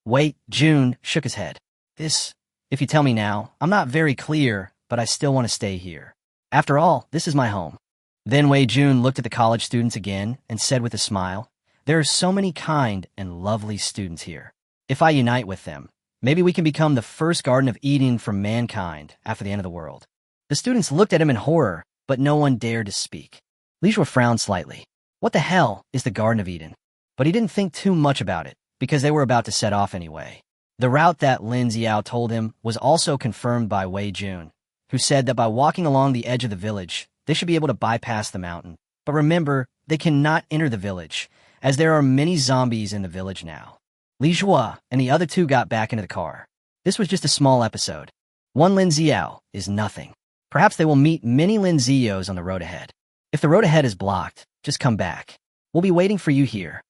Wei Jun shook his head. "This, if you tell me now, I'm not very clear, but I still want to stay here. After all, this is my home." Then Wei Jun looked at the college students again and said with a smile, "There are so many kind and lovely students here. If I unite with them, maybe we can become the first Garden of Eden for mankind after the end of the world." The students looked at him in horror, but no one dared to speak. Li Zhuo frowned slightly. What the hell is the Garden of Eden? But he didn't think too much about it, because they were about to set off anyway. The route that Lin Ziyao told him was also confirmed by Wei Jun, who said that by walking along the edge of the village, they should be able to bypass the mountain. But remember, they cannot enter the village, as there are many zombies in the village now. Li Zhuo and the other two got back into the car. This was just a small episode. One Lin Ziyao is nothing. Perhaps they will meet many Lin Ziyaos on the road ahead. If the road ahead is blocked, just come back. We'll be waiting for you here.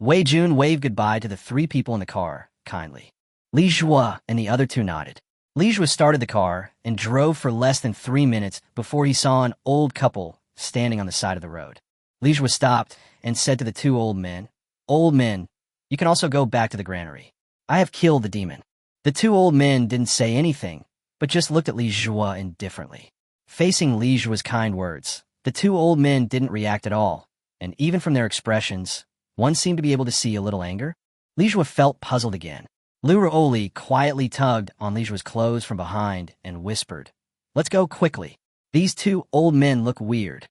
Wei Jun waved goodbye to the three people in the car, kindly. Li Zhuo and the other two nodded. Li Zhuo started the car and drove for less than 3 minutes before he saw an old couple standing on the side of the road. Li Zhuo stopped and said to the two old men, "Old men, you can also go back to the granary. I have killed the demon." The two old men didn't say anything, but just looked at Li Zhuo indifferently. Facing Li Zhuo's kind words, the two old men didn't react at all, and even from their expressions, one seemed to be able to see a little anger. Li Zhuo felt puzzled again. Lu Ruoli quietly tugged on Li Zhuo's clothes from behind and whispered, "Let's go quickly. These two old men look weird."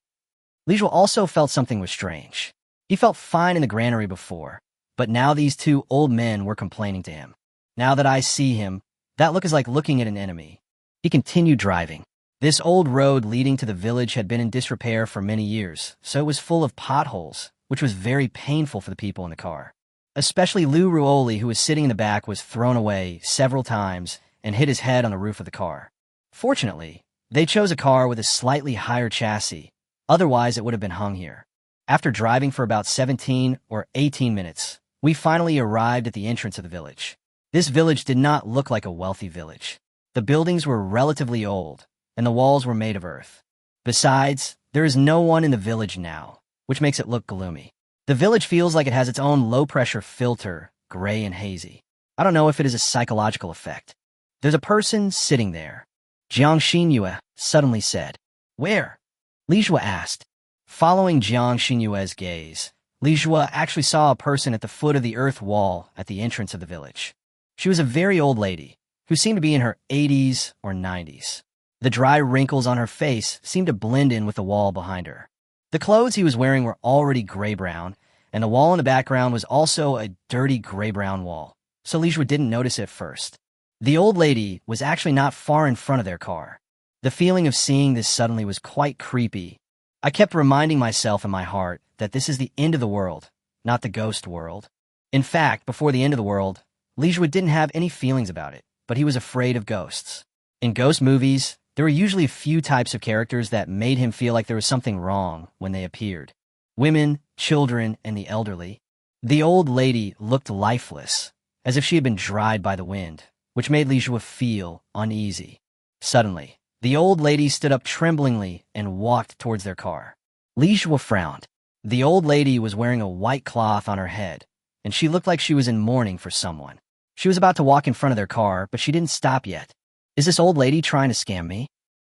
Li Zhuo also felt something was strange. He felt fine in the granary before, but now these two old men were complaining to him. "Now that I see him, that look is like looking at an enemy." He continued driving. This old road leading to the village had been in disrepair for many years, so it was full of potholes, which was very painful for the people in the car. Especially Lu Ruoli, who was sitting in the back, was thrown away several times and hit his head on the roof of the car. Fortunately, they chose a car with a slightly higher chassis, otherwise it would have been hung here. After driving for about 17 or 18 minutes, we finally arrived at the entrance of the village. This village did not look like a wealthy village. The buildings were relatively old, and the walls were made of earth. Besides, there is no one in the village now, which makes it look gloomy. The village feels like it has its own low-pressure filter, gray and hazy. I don't know if it is a psychological effect. There's a person sitting there. Jiang Xinyue suddenly said. Where? Li Zhua asked. Following Jiang Xinyue's gaze, Li Zhua actually saw a person at the foot of the earth wall at the entrance of the village. She was a very old lady, who seemed to be in her 80s or 90s. The dry wrinkles on her face seemed to blend in with the wall behind her. The clothes he was wearing were already gray-brown, and the wall in the background was also a dirty gray-brown wall, so Li Zhua didn't notice it first. The old lady was actually not far in front of their car. The feeling of seeing this suddenly was quite creepy. I kept reminding myself in my heart that this is the end of the world, not the ghost world. In fact, before the end of the world, Li Zhua didn't have any feelings about it, but he was afraid of ghosts. In ghost movies, there were usually a few types of characters that made him feel like there was something wrong when they appeared. Women, children, and the elderly. The old lady looked lifeless, as if she had been dried by the wind, which made Li Zhua feel uneasy. Suddenly, the old lady stood up tremblingly and walked towards their car. Li Zhua frowned. The old lady was wearing a white cloth on her head, and she looked like she was in mourning for someone. She was about to walk in front of their car, but she didn't stop yet. Is this old lady trying to scam me?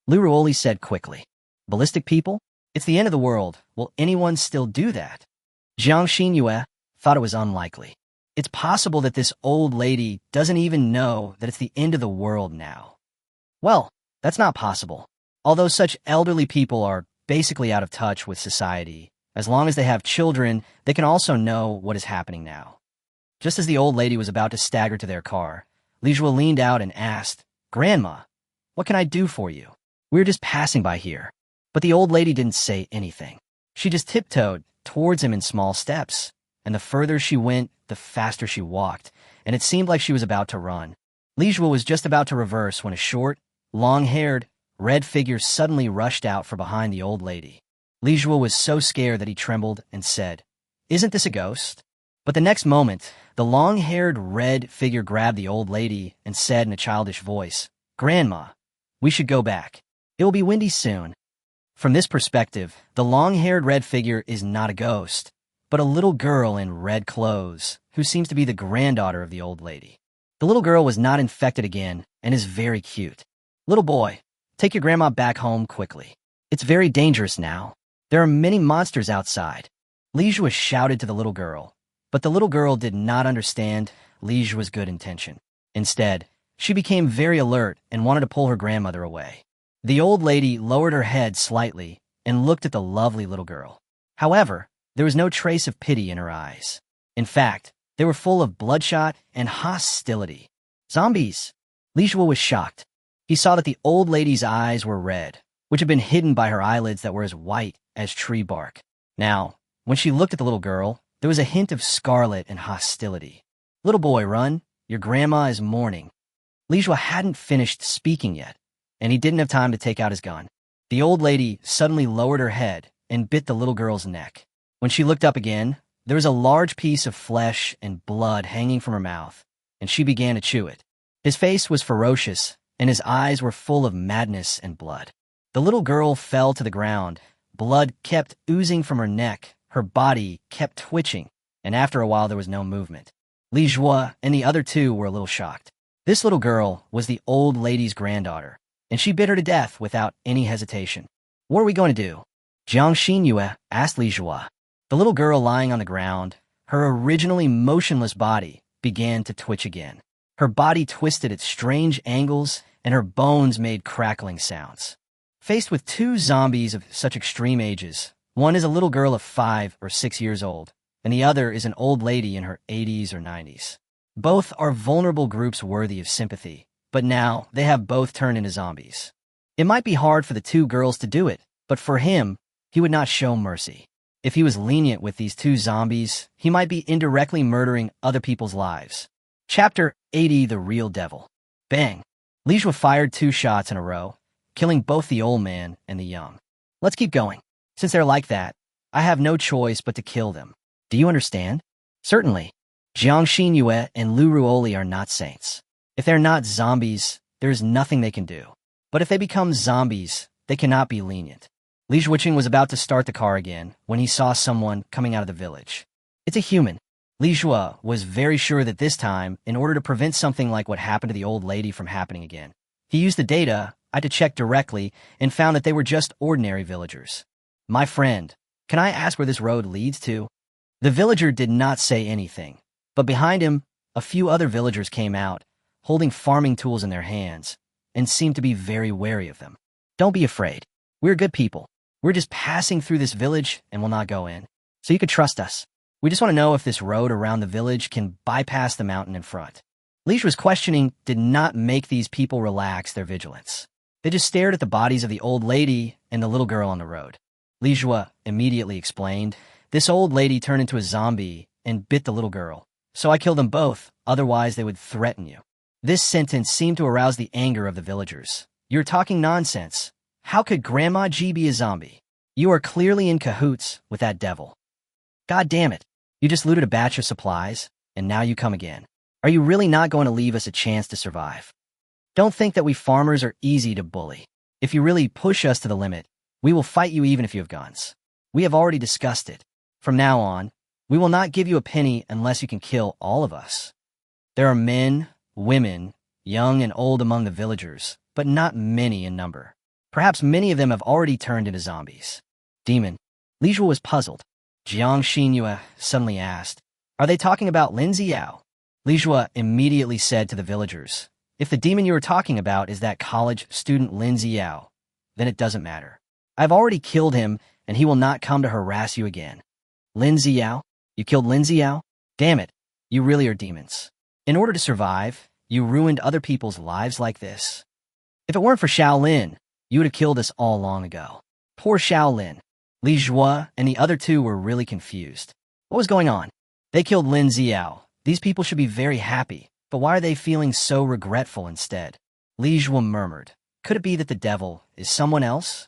Lu Ruoli said quickly. Ballistic people? It's the end of the world. Will anyone still do that? Jiang Xinyue thought it was unlikely. It's possible that this old lady doesn't even know that it's the end of the world now. Well, that's not possible. Although such elderly people are basically out of touch with society, as long as they have children, they can also know what is happening now. Just as the old lady was about to stagger to their car, Li Zhua leaned out and asked, Grandma, what can I do for you? We're just passing by here. But the old lady didn't say anything. She just tiptoed towards him in small steps, and the further she went, the faster she walked, and it seemed like she was about to run. Li Zhua was just about to reverse when a short, long-haired, red figure suddenly rushed out from behind the old lady. Li Zhua was so scared that he trembled and said, Isn't this a ghost? But the next moment, the long-haired red figure grabbed the old lady and said in a childish voice, Grandma, we should go back. It will be windy soon. From this perspective, the long-haired red figure is not a ghost, but a little girl in red clothes, who seems to be the granddaughter of the old lady. The little girl was not infected again and is very cute. Little boy, take your grandma back home quickly. It's very dangerous now. There are many monsters outside. Li Zhua shouted to the little girl, but the little girl did not understand Li Zhua's good intention. Instead, she became very alert and wanted to pull her grandmother away. The old lady lowered her head slightly and looked at the lovely little girl. However, there was no trace of pity in her eyes. In fact, they were full of bloodshot and hostility. Zombies! Li Zhua was shocked. He saw that the old lady's eyes were red, which had been hidden by her eyelids that were as white as tree bark. Now, when she looked at the little girl, there was a hint of scarlet and hostility. Little boy, run. Your grandma is mourning. Li Zhua hadn't finished speaking yet, and he didn't have time to take out his gun. The old lady suddenly lowered her head and bit the little girl's neck. When she looked up again, there was a large piece of flesh and blood hanging from her mouth, and she began to chew it. His face was ferocious, and his eyes were full of madness and blood. The little girl fell to the ground. Blood kept oozing from her neck. Her body kept twitching, and after a while there was no movement. Li Zhua and the other two were a little shocked. This little girl was the old lady's granddaughter, and she bit her to death without any hesitation. What are we going to do? Jiang Xinyue asked Li Zhua. The little girl lying on the ground, her originally motionless body, began to twitch again. Her body twisted at strange angles, and her bones made crackling sounds. Faced with two zombies of such extreme ages, one is a little girl of 5 or 6 years old, and the other is an old lady in her 80s or 90s. Both are vulnerable groups worthy of sympathy, but now they have both turned into zombies. It might be hard for the two girls to do it, but for him, he would not show mercy. If he was lenient with these two zombies, he might be indirectly murdering other people's lives. Chapter 80, The Real Devil. Bang! Li Zhua fired 2 shots in a row, killing both the old man and the young. Let's keep going. Since they're like that, I have no choice but to kill them. Do you understand? Certainly. Jiang Xinyue and Lu Ruoli are not saints. If they're not zombies, there is nothing they can do. But if they become zombies, they cannot be lenient. Li Zhuoqing was about to start the car again when he saw someone coming out of the village. It's a human. Li Zhuo was very sure that this time, in order to prevent something like what happened to the old lady from happening again, he used the data I had to check directly and found that they were just ordinary villagers. My friend, can I ask where this road leads to? The villager did not say anything, but behind him, a few other villagers came out, holding farming tools in their hands, and seemed to be very wary of them. Don't be afraid. We're good people. We're just passing through this village and will not go in. So you could trust us. We just want to know if this road around the village can bypass the mountain in front. Li Zhuo's questioning did not make these people relax their vigilance. They just stared at the bodies of the old lady and the little girl on the road. Li Zhuo immediately explained, "This old lady turned into a zombie and bit the little girl. So I killed them both, otherwise they would threaten you." This sentence seemed to arouse the anger of the villagers. "You're talking nonsense. How could Grandma G be a zombie? You are clearly in cahoots with that devil. God damn it. You just looted a batch of supplies, and now you come again. Are you really not going to leave us a chance to survive? Don't think that we farmers are easy to bully. If you really push us to the limit, we will fight you even if you have guns. We have already discussed it. From now on, we will not give you a penny unless you can kill all of us." There are men, women, young and old among the villagers, but not many in number. Perhaps many of them have already turned into zombies. Demon. Li Zhuo was puzzled. Jiang Xinyue suddenly asked, "Are they talking about Lin Ziyao?" Li Zhuo immediately said to the villagers, "If the demon you are talking about is that college student Lin Ziyao, then it doesn't matter. I've already killed him, and he will not come to harass you again." Lin Ziyao? You killed Lin Ziyao? Damn it, you really are demons. In order to survive, you ruined other people's lives like this. If it weren't for Shaolin, you would have killed us all long ago. Poor Shaolin. Li Zhuo and the other two were really confused. What was going on? They killed Lin Ziyao. These people should be very happy, but why are they feeling so regretful instead? Li Zhuo murmured, "Could it be that the devil is someone else?"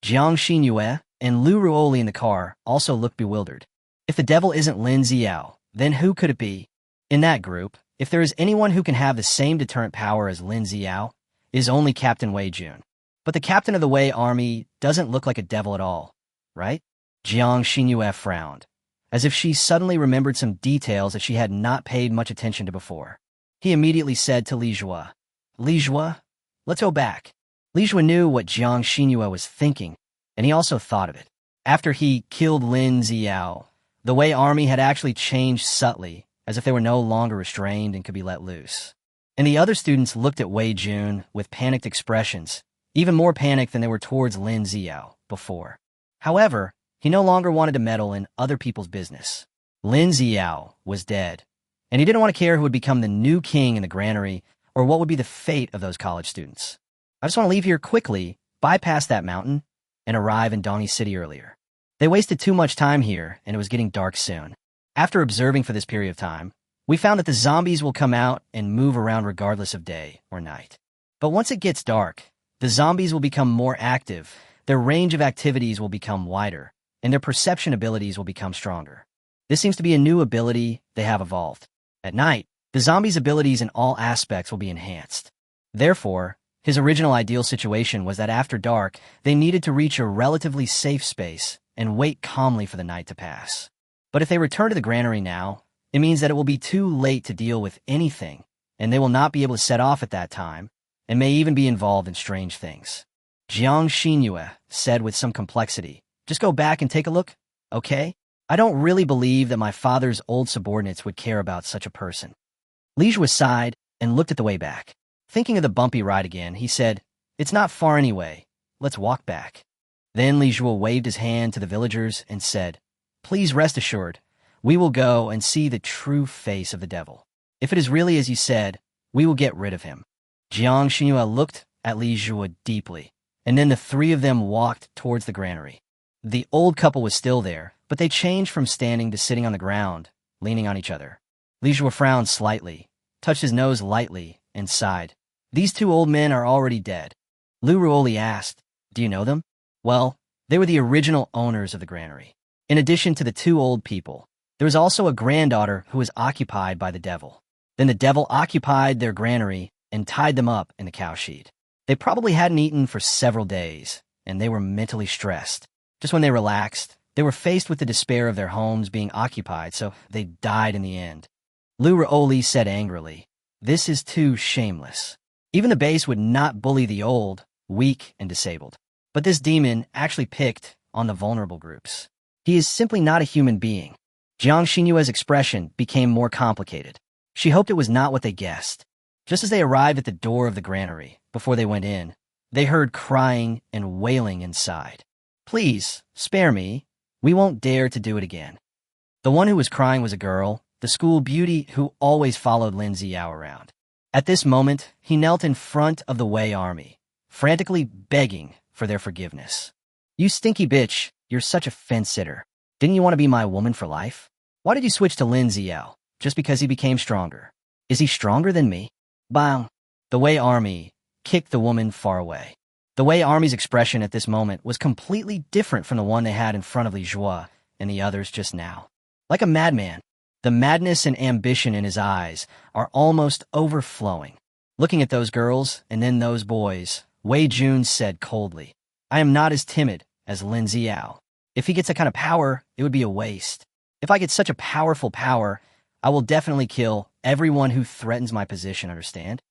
Jiang Xinyue and Lu Ruoli in the car also looked bewildered. If the devil isn't Lin Ziyao, then who could it be? In that group, if there is anyone who can have the same deterrent power as Lin Ziyao, it is only Captain Wei Jun. But the captain of the Wei army doesn't look like a devil at all, right? Jiang Xinyue frowned, as if she suddenly remembered some details that she had not paid much attention to before. He immediately said to Li Zhuo, "Li Zhuo, let's go back." Li Zhuo knew what Jiang Xinyue was thinking, and he also thought of it. After he killed Lin Ziyao, the Wei army had actually changed subtly, as if they were no longer restrained and could be let loose. And the other students looked at Wei Jun with panicked expressions, even more panicked than they were towards Lin Ziyao before. However, he no longer wanted to meddle in other people's business. Lin Ziyao was dead, and he didn't want to care who would become the new king in the granary or what would be the fate of those college students. I just want to leave here quickly, bypass that mountain, and arrive in Dongyi City earlier. They wasted too much time here, and it was getting dark soon. After observing for this period of time, we found that the zombies will come out and move around regardless of day or night. But once it gets dark, the zombies will become more active, their range of activities will become wider, and their perception abilities will become stronger. This seems to be a new ability they have evolved. At night, the zombies' abilities in all aspects will be enhanced. Therefore, his original ideal situation was that after dark, they needed to reach a relatively safe space and wait calmly for the night to pass. But if they return to the granary now, it means that it will be too late to deal with anything, and they will not be able to set off at that time, and may even be involved in strange things. Jiang Xinyue said with some complexity, "Just go back and take a look, okay? I don't really believe that my father's old subordinates would care about such a person." Li Zhuo sighed and looked at the way back. Thinking of the bumpy ride again, he said, "It's not far anyway. Let's walk back." Then Li Zhuo waved his hand to the villagers and said, "Please rest assured, we will go and see the true face of the devil. If it is really as you said, we will get rid of him." Jiang Xinyue looked at Li Zhuo deeply, and then the three of them walked towards the granary. The old couple was still there, but they changed from standing to sitting on the ground, leaning on each other. Li Zhuo frowned slightly, touched his nose lightly, and sighed. "These two old men are already dead." Lu Ruoli asked, "Do you know them?" "Well, they were the original owners of the granary. In addition to the two old people, there was also a granddaughter who was occupied by the devil. Then the devil occupied their granary and tied them up in the cow sheet. They probably hadn't eaten for several days, and they were mentally stressed. Just when they relaxed, they were faced with the despair of their homes being occupied, so they died in the end. Lu Raoli said angrily, "This is too shameless." Even the base would not bully the old, weak, and disabled. But this demon actually picked on the vulnerable groups. He is simply not a human being. Jiang Xinyue's expression became more complicated. She hoped it was not what they guessed. Just as they arrived at the door of the granary, before they went in, they heard crying and wailing inside. "Please, spare me. We won't dare to do it again." The one who was crying was a girl, the school beauty who always followed Lin Ziyao around. At this moment, he knelt in front of the Wei army, frantically begging for their forgiveness. "You stinky bitch, you're such a fence-sitter. Didn't you want to be my woman for life? Why did you switch to Lin Ziyao? Just because he became stronger? Is he stronger than me?" Bang! The Wei army kicked the woman far away. The Wei army's expression at this moment was completely different from the one they had in front of Li Zhuo and the others just now. Like a madman, the madness and ambition in his eyes are almost overflowing. Looking at those girls and then those boys, Wei Jun said coldly, "I am not as timid as Lin Ziyao. If he gets that kind of power, it would be a waste. If I get such a powerful power, I will definitely kill everyone who threatens my position, understand?"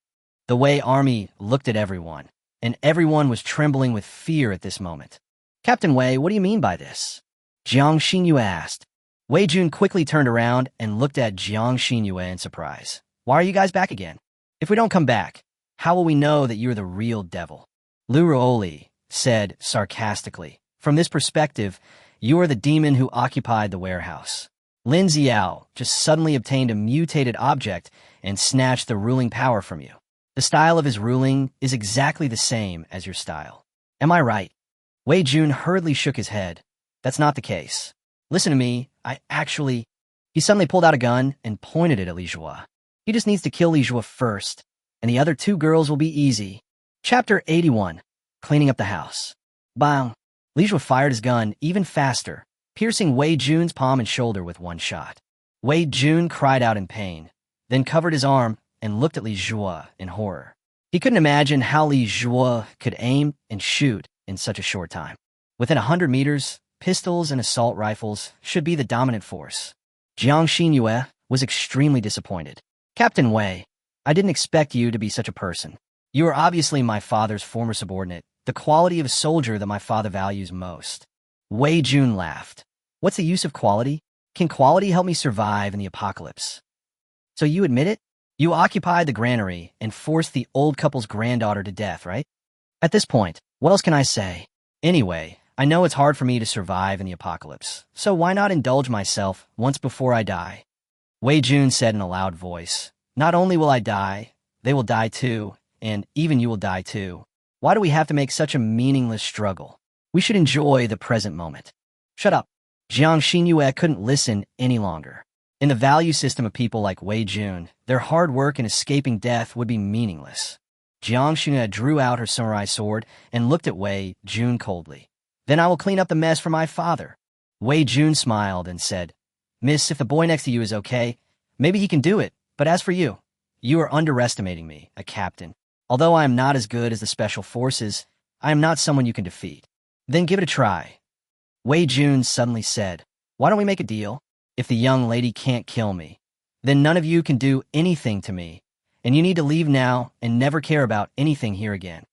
The Wei army looked at everyone, and everyone was trembling with fear at this moment. "Captain Wei, what do you mean by this?" Jiang Xinyue asked. Wei Jun quickly turned around and looked at Jiang Xinyue in surprise. "Why are you guys back again? If we don't come back, how will we know that you're the real devil?" Lu Raoli said sarcastically, "From this perspective, you are the demon who occupied the warehouse. Lin Ziyao just suddenly obtained a mutated object and snatched the ruling power from you. The style of his ruling is exactly the same as your style. Am I right?" Wei Jun hurriedly shook his head. "That's not the case. Listen to me, He suddenly pulled out a gun and pointed it at Li Zhuo. "He just needs to kill Li Zhuo first, and the other two girls will be easy." Chapter 81, Cleaning Up the House. Bang! Li Zhuo fired his gun even faster, piercing Wei Jun's palm and shoulder with one shot. Wei Jun cried out in pain, then covered his arm and looked at Li Zhuo in horror. He couldn't imagine how Li Zhuo could aim and shoot in such a short time. Within 100 meters, pistols and assault rifles should be the dominant force. Jiang Xinyue was extremely disappointed. "Captain Wei, I didn't expect you to be such a person. You are obviously my father's former subordinate, the quality of a soldier that my father values most." Wei Jun laughed. "What's the use of quality? Can quality help me survive in the apocalypse?" "So you admit it? You occupied the granary and forced the old couple's granddaughter to death, right? At this point, what else can I say? Anyway, I know it's hard for me to survive in the apocalypse, so why not indulge myself once before I die?" Wei Jun said in a loud voice, "Not only will I die, they will die too, and even you will die too. Why do we have to make such a meaningless struggle? We should enjoy the present moment." "Shut up." Jiang Xinyue couldn't listen any longer. In the value system of people like Wei Jun, their hard work in escaping death would be meaningless. Jiang Xinyue drew out her samurai sword and looked at Wei Jun coldly. "Then I will clean up the mess for my father." Wei Jun smiled and said, "Miss, if the boy next to you is okay, maybe he can do it. But as for you, you are underestimating me, a captain. Although I am not as good as the special forces, I am not someone you can defeat." "Then give it a try." Wei Jun suddenly said, "Why don't we make a deal? If the young lady can't kill me, then none of you can do anything to me, and you need to leave now and never care about anything here again."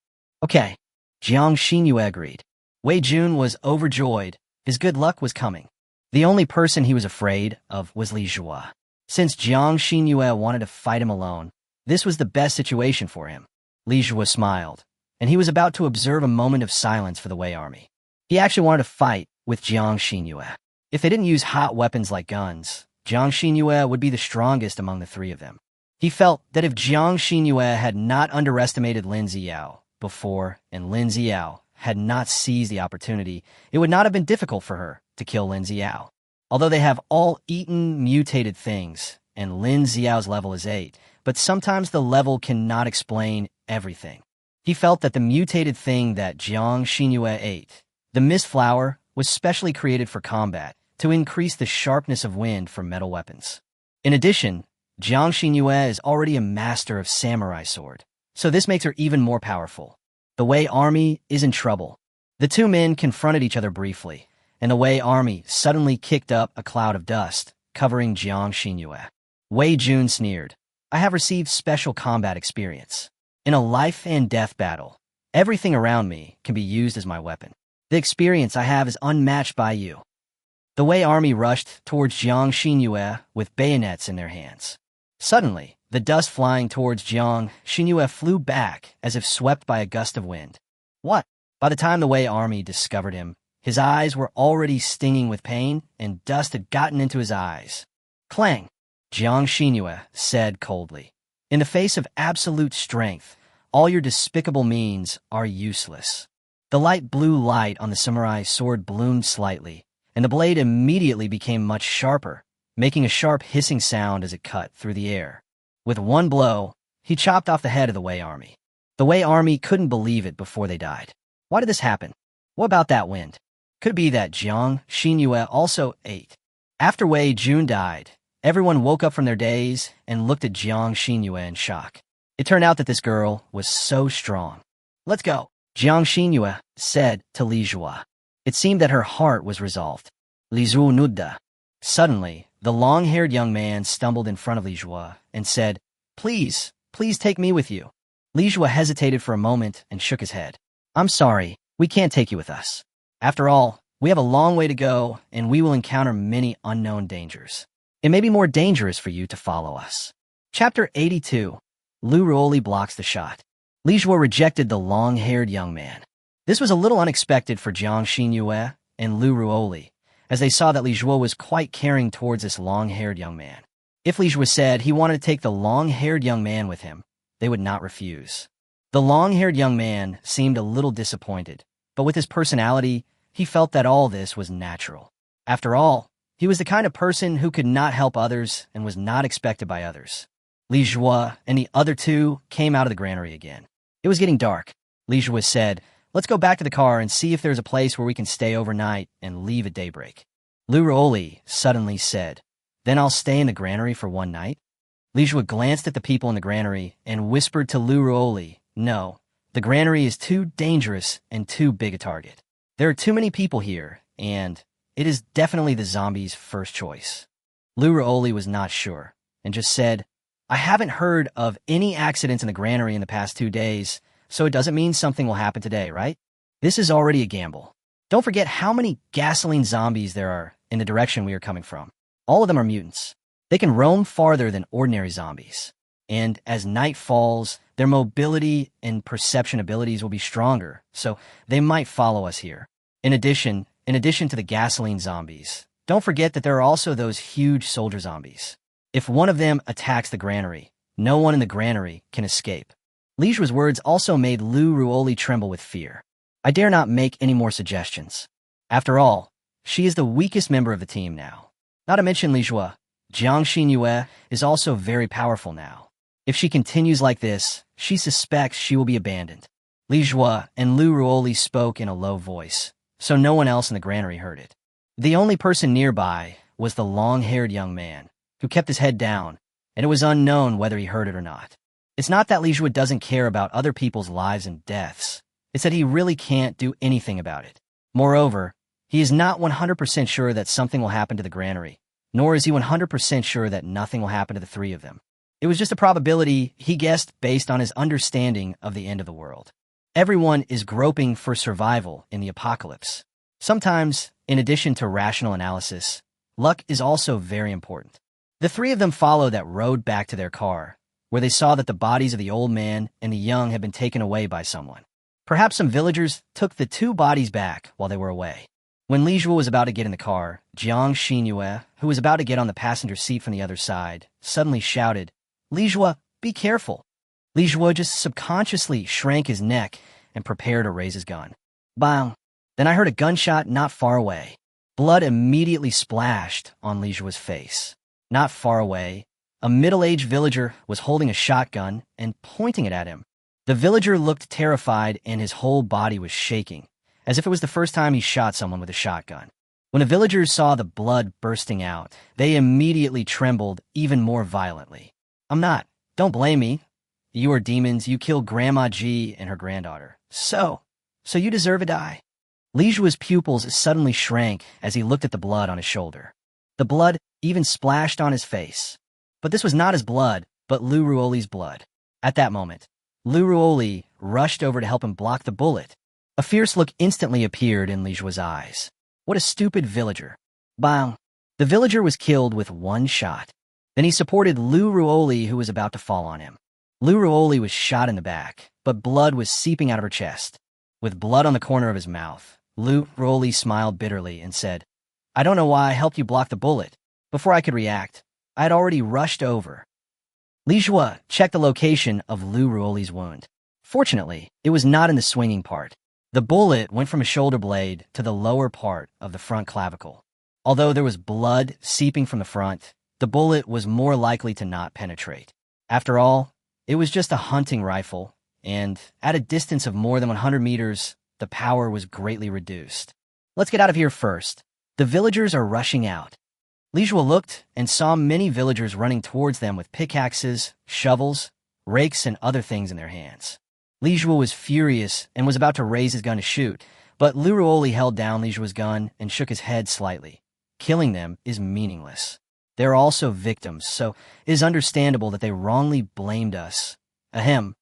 "Okay." Jiang Xinyue agreed. Wei Jun was overjoyed. His good luck was coming. The only person he was afraid of was Li Zhuo. Since Jiang Xinyue wanted to fight him alone, this was the best situation for him. Li Zhuo smiled, and he was about to observe a moment of silence for the Wei army. He actually wanted to fight with Jiang Xinyue. If they didn't use hot weapons like guns, Jiang Xinyue would be the strongest among the three of them. He felt that if Jiang Xinyue had not underestimated Lin Ziyao before, and Lin Ziyao had not seized the opportunity, it would not have been difficult for her to kill Lin Ziyao. Although they have all eaten mutated things, and Lin Ziyao's level is 8, but sometimes the level cannot explain everything. He felt that the mutated thing that Jiang Xinyue ate, the mist flower, was specially created for combat, to increase the sharpness of wind for metal weapons. In addition, Jiang Xinyue is already a master of samurai sword, so this makes her even more powerful. The Wei army is in trouble. The two men confronted each other briefly, and the Wei army suddenly kicked up a cloud of dust, covering Jiang Xinyue. Wei Jun sneered, "I have received special combat experience. In a life-and-death battle, everything around me can be used as my weapon. The experience I have is unmatched by you." The Wei army rushed towards Jiang Xinyue with bayonets in their hands. Suddenly, the dust flying towards Jiang Xinyue flew back as if swept by a gust of wind. What? By the time the Wei army discovered him, his eyes were already stinging with pain, and dust had gotten into his eyes. Clang! Jiang Xinyue said coldly, "In the face of absolute strength, all your despicable means are useless." The light blue light on the samurai's sword bloomed slightly, and the blade immediately became much sharper, making a sharp hissing sound as it cut through the air. With one blow, he chopped off the head of the Wei army. The Wei army couldn't believe it before they died. Why did this happen? What about that wind? Could it be that Jiang Xinyue also ate? After Wei Jun died, everyone woke up from their daze and looked at Jiang Xinyue in shock. It turned out that this girl was so strong. "Let's go," Jiang Xinyue said to Li Zhuo. It seemed that her heart was resolved. Li Zhuo nudda. Suddenly, the long-haired young man stumbled in front of Li Zhuo and said, please take me with you." Li Zhuo hesitated for a moment and shook his head. "I'm sorry, we can't take you with us. After all, we have a long way to go, and we will encounter many unknown dangers. It may be more dangerous for you to follow us." Chapter 82. Lu Ruoli blocks the shot. Li Zhuo rejected the long-haired young man. This was a little unexpected for Jiang Xinyue and Lu Ruoli, as they saw that Li Zhuo was quite caring towards this long-haired young man. If Li Zhuo said he wanted to take the long-haired young man with him, they would not refuse. The long-haired young man seemed a little disappointed, but with his personality, he felt that all this was natural. After all, he was the kind of person who could not help others and was not expected by others. Li Zhuo and the other two came out of the granary again. It was getting dark. Li Zhuo said, "Let's go back to the car and see if there's a place where we can stay overnight and leave at daybreak." Lu Ruoli suddenly said, "Then I'll stay in the granary for one night?" Li Zhuo glanced at the people in the granary and whispered to Lu Ruoli, "No, the granary is too dangerous and too big a target. There are too many people here, and it is definitely the zombies' first choice." Lu Ruoli was not sure, and just said, "I haven't heard of any accidents in the granary in the past 2 days, so it doesn't mean something will happen today, right? This is already a gamble. Don't forget how many gasoline zombies there are in the direction we are coming from. All of them are mutants. They can roam farther than ordinary zombies. And as night falls, their mobility and perception abilities will be stronger, so they might follow us here. In addition to the gasoline zombies, don't forget that there are also those huge soldier zombies. If one of them attacks the granary, no one in the granary can escape." Li Zhuo's words also made Lu Ruoli tremble with fear. "I dare not make any more suggestions. After all, she is the weakest member of the team now. Not to mention Li Zhuo, Jiang Xinyue is also very powerful now. If she continues like this, she suspects she will be abandoned." Li Zhuo and Lu Ruoli spoke in a low voice, so no one else in the granary heard it. The only person nearby was the long-haired young man, who kept his head down, and it was unknown whether he heard it or not. It's not that Li Zhuo doesn't care about other people's lives and deaths. It's that he really can't do anything about it. Moreover, he is not 100% sure that something will happen to the granary, nor is he 100% sure that nothing will happen to the three of them. It was just a probability he guessed based on his understanding of the end of the world. Everyone is groping for survival in the apocalypse. Sometimes, in addition to rational analysis, luck is also very important. The three of them followed that road back to their car, where they saw that the bodies of the old man and the young had been taken away by someone. Perhaps some villagers took the 2 bodies back while they were away. When Li Zhuo was about to get in the car, Jiang Xinyue, who was about to get on the passenger seat from the other side, suddenly shouted, "Li Zhuo, be careful." Li Zhuo just subconsciously shrank his neck and prepared to raise his gun. Bang! Then I heard a gunshot not far away. Blood immediately splashed on Li Zhuo's face. Not far away, a middle-aged villager was holding a shotgun and pointing it at him. The villager looked terrified and his whole body was shaking, as if it was the first time he shot someone with a shotgun. When the villagers saw the blood bursting out, they immediately trembled even more violently. I'm not. Don't blame me. You are demons. You killed Grandma G and her granddaughter. So you deserve to die. Li Jue's pupils suddenly shrank as he looked at the blood on his shoulder. The blood even splashed on his face. But this was not his blood, but Lu Ruoli's blood. At that moment, Lu Ruoli rushed over to help him block the bullet. A fierce look instantly appeared in Li Jue's eyes. What a stupid villager. Bang! The villager was killed with one shot. Then he supported Lu Ruoli, who was about to fall on him. Lu Ruoli was shot in the back, but blood was seeping out of her chest. With blood on the corner of his mouth, Lu Ruoli smiled bitterly and said, I don't know why I helped you block the bullet. Before I could react, I had already rushed over. Li Jue checked the location of Lu Ruoli's wound. Fortunately, it was not in the swinging part. The bullet went from his shoulder blade to the lower part of the front clavicle. Although there was blood seeping from the front, the bullet was more likely to not penetrate. After all, it was just a hunting rifle, and at a distance of more than 100 meters, the power was greatly reduced. Let's get out of here first. The villagers are rushing out. Li Jue looked and saw many villagers running towards them with pickaxes, shovels, rakes, and other things in their hands. Li Jue was furious and was about to raise his gun to shoot, but Lu Ruoli held down Li Jue's gun and shook his head slightly. Killing them is meaningless. They are also victims, so it is understandable that they wrongly blamed us. Ahem.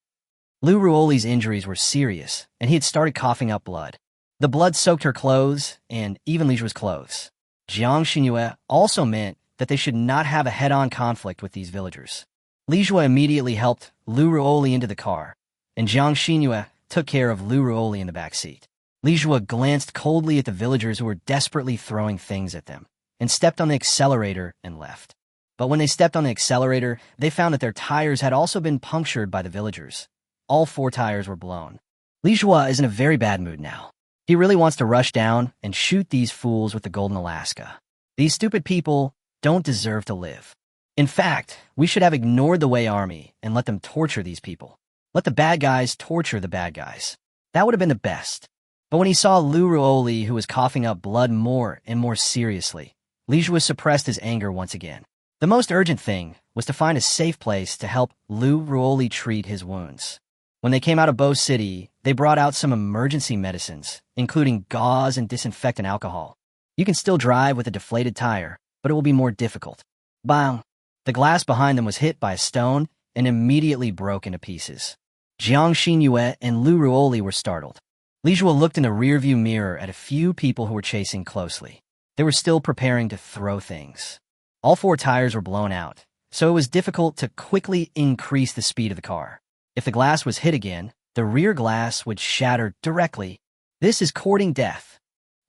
Lu Ruoli's injuries were serious, and he had started coughing up blood. The blood soaked her clothes, and even Li Jue's clothes. Jiang Xinyue also meant that they should not have a head-on conflict with these villagers. Li Jue immediately helped Lu Ruoli into the car, and Jiang Xinyue took care of Lu Ruoli in the back seat. Li Jue glanced coldly at the villagers who were desperately throwing things at them, and stepped on the accelerator and left. But when they stepped on the accelerator, they found that their tires had also been punctured by the villagers. All 4 tires were blown. Li Jue is in a very bad mood now. He really wants to rush down and shoot these fools with the Golden Alaska. These stupid people don't deserve to live. In fact, we should have ignored the Wei Army and let them torture these people. Let the bad guys torture the bad guys. That would have been the best. But when he saw Lu Ruoli, who was coughing up blood more and more seriously, Li Jue suppressed his anger once again. The most urgent thing was to find a safe place to help Lu Ruoli treat his wounds. When they came out of Bo City, they brought out some emergency medicines, including gauze and disinfectant alcohol. You can still drive with a deflated tire, but it will be more difficult. Bang! The glass behind them was hit by a stone and immediately broke into pieces. Jiang Xinyue and Lu Ruoli were startled. Li Jue looked in the rearview mirror at a few people who were chasing closely. They were still preparing to throw things. All 4 tires were blown out, so it was difficult to quickly increase the speed of the car. If the glass was hit again, the rear glass would shatter directly. This is courting death.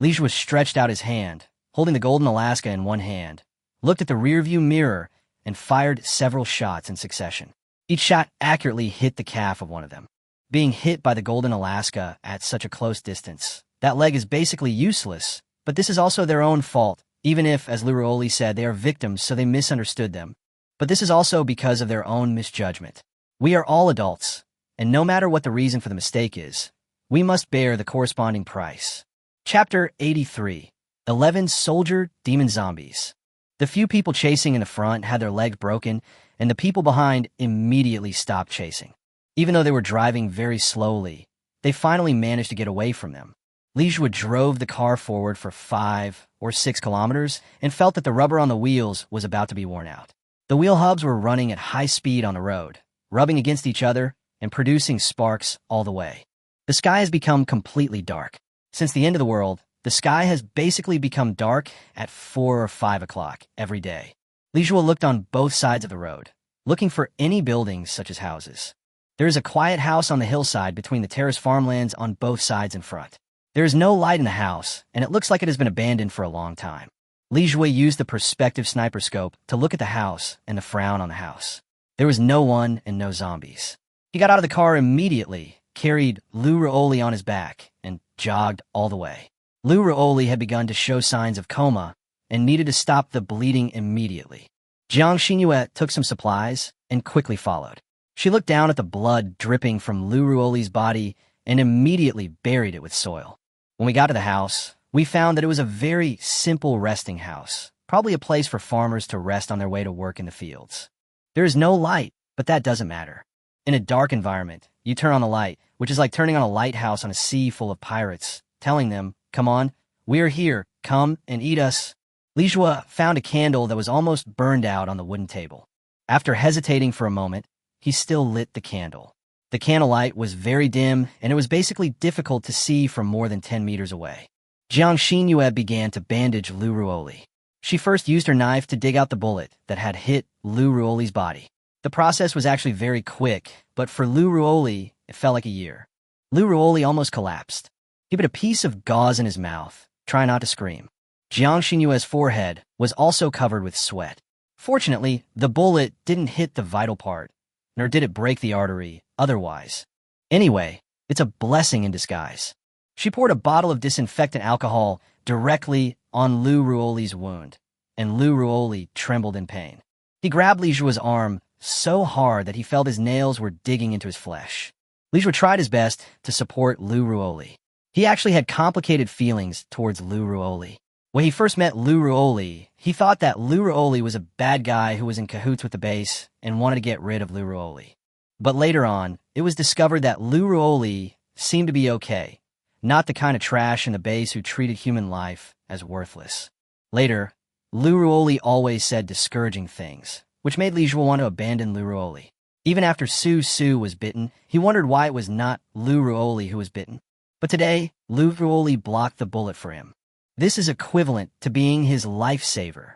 Li Jue stretched out his hand, holding the Golden Alaska in one hand, looked at the rearview mirror, and fired several shots in succession. Each shot accurately hit the calf of one of them. Being hit by the Golden Alaska at such a close distance, that leg is basically useless, but this is also their own fault, even if, as Lu Ruoli said, they are victims, so they misunderstood them. But this is also because of their own misjudgment. We are all adults, and no matter what the reason for the mistake is, we must bear the corresponding price. Chapter 83. 11 Soldier Demon Zombies. The few people chasing in the front had their legs broken, and the people behind immediately stopped chasing. Even though they were driving very slowly, they finally managed to get away from them. Li Jue drove the car forward for 5 or 6 kilometers and felt that the rubber on the wheels was about to be worn out. The wheel hubs were running at high speed on the road, rubbing against each other and producing sparks all the way. The sky has become completely dark. Since the end of the world, the sky has basically become dark at 4 or 5 o'clock every day. Li Jue looked on both sides of the road, looking for any buildings such as houses. There is a quiet house on the hillside between the terrace farmlands on both sides in front. There is no light in the house, and it looks like it has been abandoned for a long time. Li Jue used the perspective sniper scope to look at the house and the frown on the house. There was no one and no zombies. He got out of the car immediately, carried Lu Ruoli on his back, and jogged all the way. Lu Ruoli had begun to show signs of coma and needed to stop the bleeding immediately. Jiang Xinyue took some supplies and quickly followed. She looked down at the blood dripping from Lu Ruoli's body and immediately buried it with soil. When we got to the house, We found that it was a very simple resting house, probably a place for farmers to rest on their way to work in the fields. There is no light, but that doesn't matter. In a dark environment, you turn on the light, which is like turning on a lighthouse on a sea full of pirates, telling them, "Come on, we're here, come and eat us." Li Jue found a candle that was almost burned out on the wooden table. After hesitating for a moment, he still lit the candle. The candlelight was very dim, and it was basically difficult to see from more than 10 meters away. Jiang Xinyue began to bandage Lu Ruoli. She first used her knife to dig out the bullet that had hit Lu Ruoli's body. The process was actually very quick, but for Lu Ruoli, it felt like a year. Lu Ruoli almost collapsed. He put a piece of gauze in his mouth, trying not to scream. Jiang Xinyue's forehead was also covered with sweat. Fortunately, the bullet didn't hit the vital part, nor did it break the artery otherwise. Anyway, it's a blessing in disguise. She poured a bottle of disinfectant alcohol directly on Lu Ruoli's wound, and Lu Ruoli trembled in pain. He grabbed Li Jue's arm so hard that he felt his nails were digging into his flesh. Li Jue tried his best to support Lu Ruoli. He actually had complicated feelings towards Lu Ruoli. When he first met Lu Ruoli, he thought that Lu Ruoli was a bad guy who was in cahoots with the base and wanted to get rid of Lu Ruoli. But later on, it was discovered that Lu Ruoli seemed to be okay, not the kind of trash in the base who treated human life as worthless. Later, Lu Ruoli always said discouraging things, which made Li Jue want to abandon Lu Ruoli. Even after Su Su was bitten, he wondered why it was not Lu Ruoli who was bitten. But today, Lu Ruoli blocked the bullet for him. This is equivalent to being his lifesaver.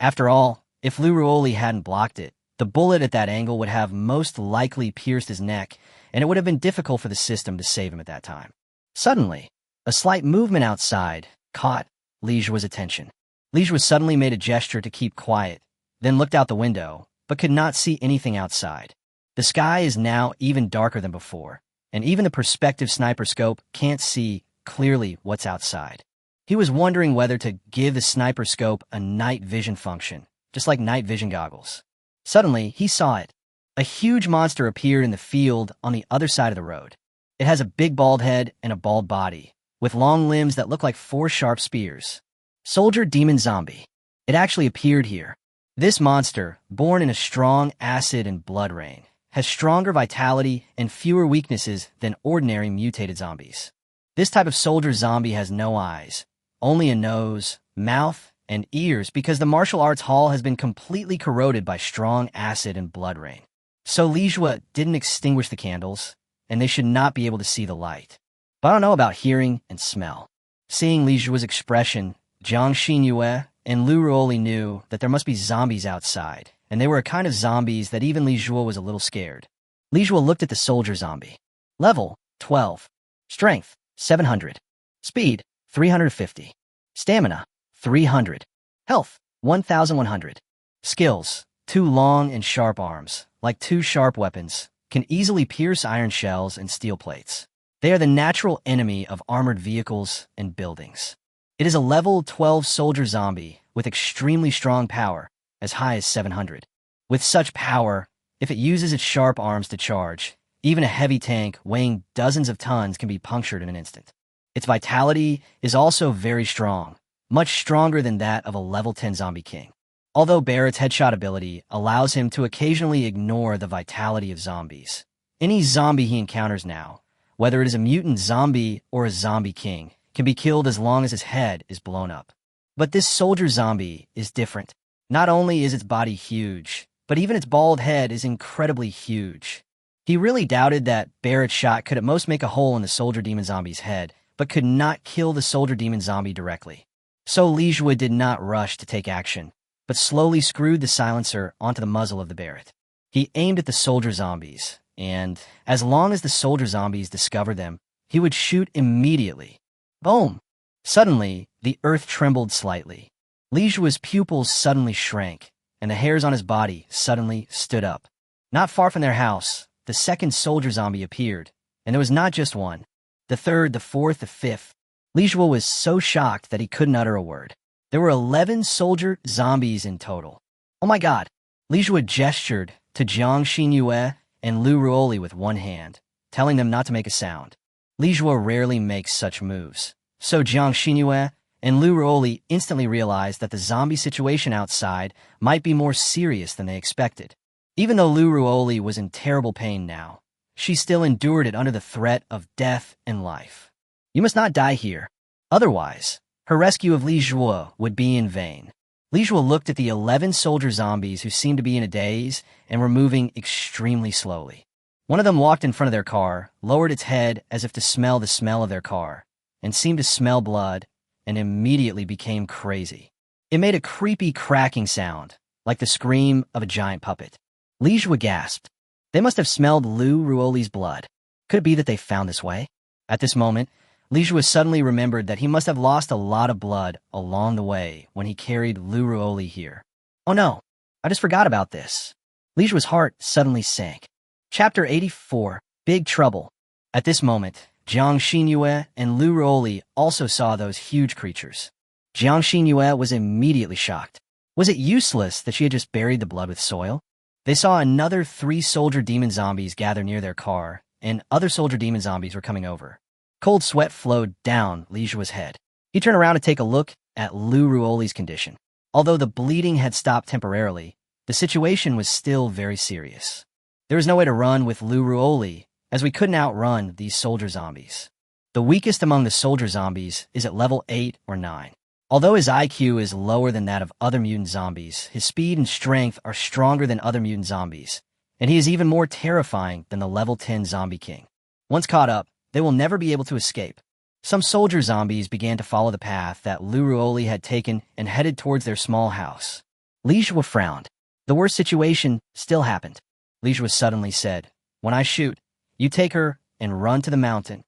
After all, if Lu Ruoli hadn't blocked it, the bullet at that angle would have most likely pierced his neck, and it would have been difficult for the system to save him at that time. Suddenly, a slight movement outside caught Li Jue's attention. Li Jue suddenly made a gesture to keep quiet, then looked out the window, but could not see anything outside. The sky is now even darker than before, and even the perspective sniper scope can't see clearly what's outside. He was wondering whether to give the sniper scope a night vision function, just like night vision goggles. Suddenly, he saw it. A huge monster appeared in the field on the other side of the road. It has a big bald head and a bald body, with long limbs that look like 4 sharp spears. Soldier Demon Zombie. It actually appeared here. This monster, born in a strong acid and blood rain, has stronger vitality and fewer weaknesses than ordinary mutated zombies. This type of soldier zombie has no eyes, only a nose, mouth, and ears because the martial arts hall has been completely corroded by strong acid and blood rain. So Li Jue didn't extinguish the candles, and they should not be able to see the light. But I don't know about hearing and smell. Seeing Li Jue's expression, Jiang Xinyue and Lu Ruoli knew that there must be zombies outside, and they were a kind of zombies that even Li Jue was a little scared. Li Jue looked at the soldier zombie. Level 12. Strength 700. Speed 350. Stamina 300. Health 1100. Skills 2 long and sharp arms, like 2 sharp weapons, can easily pierce iron shells and steel plates. They are the natural enemy of armored vehicles and buildings. It is a level 12 soldier zombie with extremely strong power, as high as 700. With such power, if it uses its sharp arms to charge, even a heavy tank weighing dozens of tons can be punctured in an instant. Its vitality is also very strong, much stronger than that of a level 10 zombie king. Although Barrett's headshot ability allows him to occasionally ignore the vitality of zombies, any zombie he encounters now, whether it is a mutant zombie or a zombie king, can be killed as long as his head is blown up. But this soldier zombie is different. Not only is its body huge, but even its bald head is incredibly huge. He really doubted that Barrett's shot could at most make a hole in the soldier demon zombie's head, but could not kill the soldier demon zombie directly. So Li Jue did not rush to take action, but slowly screwed the silencer onto the muzzle of the Barrett. He aimed at the soldier zombies, and as long as the soldier zombies discovered them, he would shoot immediately. Boom! Suddenly, the earth trembled slightly. Li Jue's pupils suddenly shrank, and the hairs on his body suddenly stood up. Not far from their house, the second soldier zombie appeared, and there was not just one. The third, the fourth, the fifth. Li Jue was so shocked that he couldn't utter a word. There were 11 soldier zombies in total. Oh my god! Li Jue gestured to Jiang Xinyue and Lu Ruoli with one hand, telling them not to make a sound. Li Jue rarely makes such moves, so Jiang Xinyue and Lu Ruoli instantly realized that the zombie situation outside might be more serious than they expected. Even though Lu Ruoli was in terrible pain now, she still endured it under the threat of death and life. You must not die here. Otherwise, her rescue of Li Zhuo would be in vain. Li Zhuo looked at the 11 soldier zombies who seemed to be in a daze and were moving extremely slowly. One of them walked in front of their car, lowered its head as if to smell the smell of their car, and seemed to smell blood, and immediately became crazy. It made a creepy cracking sound, like the scream of a giant puppet. Li Zhuo gasped. They must have smelled Lu Ruoli's blood. Could it be that they found this way? At this moment, Li Zhuo suddenly remembered that he must have lost a lot of blood along the way when he carried Lu Ruoli here. Oh no, I just forgot about this. Li Zhuo's heart suddenly sank. Chapter 84, Big Trouble. At this moment, Jiang Xinyue and Lu Ruoli also saw those huge creatures. Jiang Xinyue was immediately shocked. Was it useless that she had just buried the blood with soil? They saw another 3 soldier demon zombies gather near their car, and other soldier demon zombies were coming over. Cold sweat flowed down Li Zhuo's head. He turned around to take a look at Lu Ruoli's condition. Although the bleeding had stopped temporarily, the situation was still very serious. There was no way to run with Lu Ruoli, as we couldn't outrun these soldier zombies. The weakest among the soldier zombies is at level 8 or 9. Although his IQ is lower than that of other mutant zombies, his speed and strength are stronger than other mutant zombies, and he is even more terrifying than the level 10 zombie king. Once caught up, they will never be able to escape. Some soldier zombies began to follow the path that Lu Ruoli had taken and headed towards their small house. Li Zhuo frowned. The worst situation still happened. Li Zhuo suddenly said, "When I shoot, you take her and run to the mountain."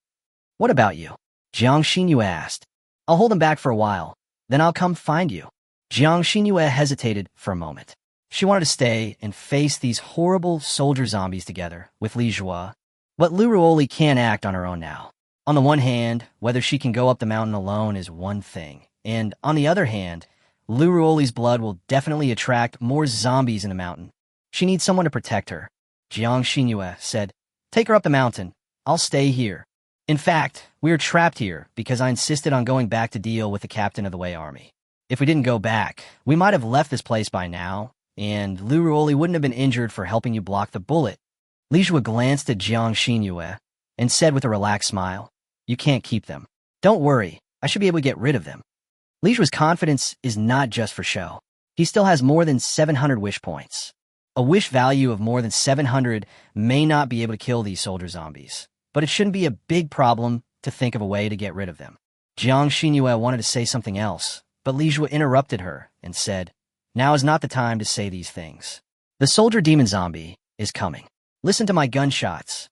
"What about you?" Jiang Xinyue asked. "I'll hold him back for a while, then I'll come find you." Jiang Xinyue hesitated for a moment. She wanted to stay and face these horrible soldier zombies together with Li Zhuo. But Lu Ruoli can't act on her own now. On the one hand, whether she can go up the mountain alone is one thing, and on the other hand, Lu Ruoli's blood will definitely attract more zombies in the mountain. She needs someone to protect her. Jiang Xinyue said, "Take her up the mountain. I'll stay here. In fact, we are trapped here because I insisted on going back to deal with the captain of the Wei army. If we didn't go back, we might have left this place by now, and Lu Ruoli wouldn't have been injured for helping you block the bullet." Li Zhuo glanced at Jiang Xinyue and said with a relaxed smile, "You can't keep them. Don't worry, I should be able to get rid of them." Li Zhuo's confidence is not just for show. He still has more than 700 wish points. A wish value of more than 700 may not be able to kill these soldier zombies, but it shouldn't be a big problem to think of a way to get rid of them. Jiang Xinyue wanted to say something else, but Li Zhuo interrupted her and said, "Now is not the time to say these things. The soldier demon zombie is coming. Listen to my gunshots."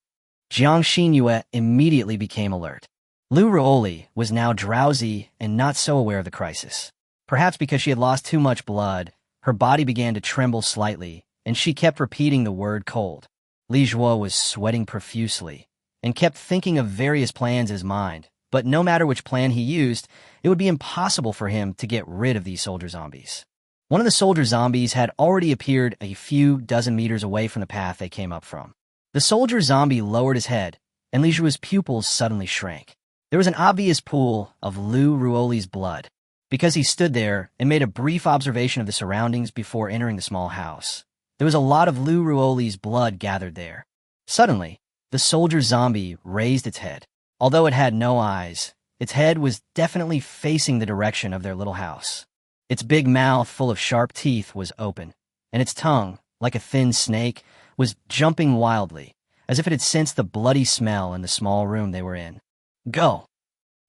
Jiang Xinyue immediately became alert. Lu Ruoli was now drowsy and not so aware of the crisis. Perhaps because she had lost too much blood, her body began to tremble slightly, and she kept repeating the word cold. Li Zhuo was sweating profusely and kept thinking of various plans in his mind, but no matter which plan he used, it would be impossible for him to get rid of these soldier zombies. One of the soldier zombies had already appeared a few dozen meters away from the path they came up from. The soldier zombie lowered his head, and Li Zhuo's pupils suddenly shrank. There was an obvious pool of Lu Ruoli's blood, because he stood there and made a brief observation of the surroundings before entering the small house. There was a lot of Lu Ruoli's blood gathered there. Suddenly, the soldier zombie raised its head. Although it had no eyes, its head was definitely facing the direction of their little house. Its big mouth full of sharp teeth was open, and its tongue, like a thin snake, was jumping wildly, as if it had sensed the bloody smell in the small room they were in. "Go!"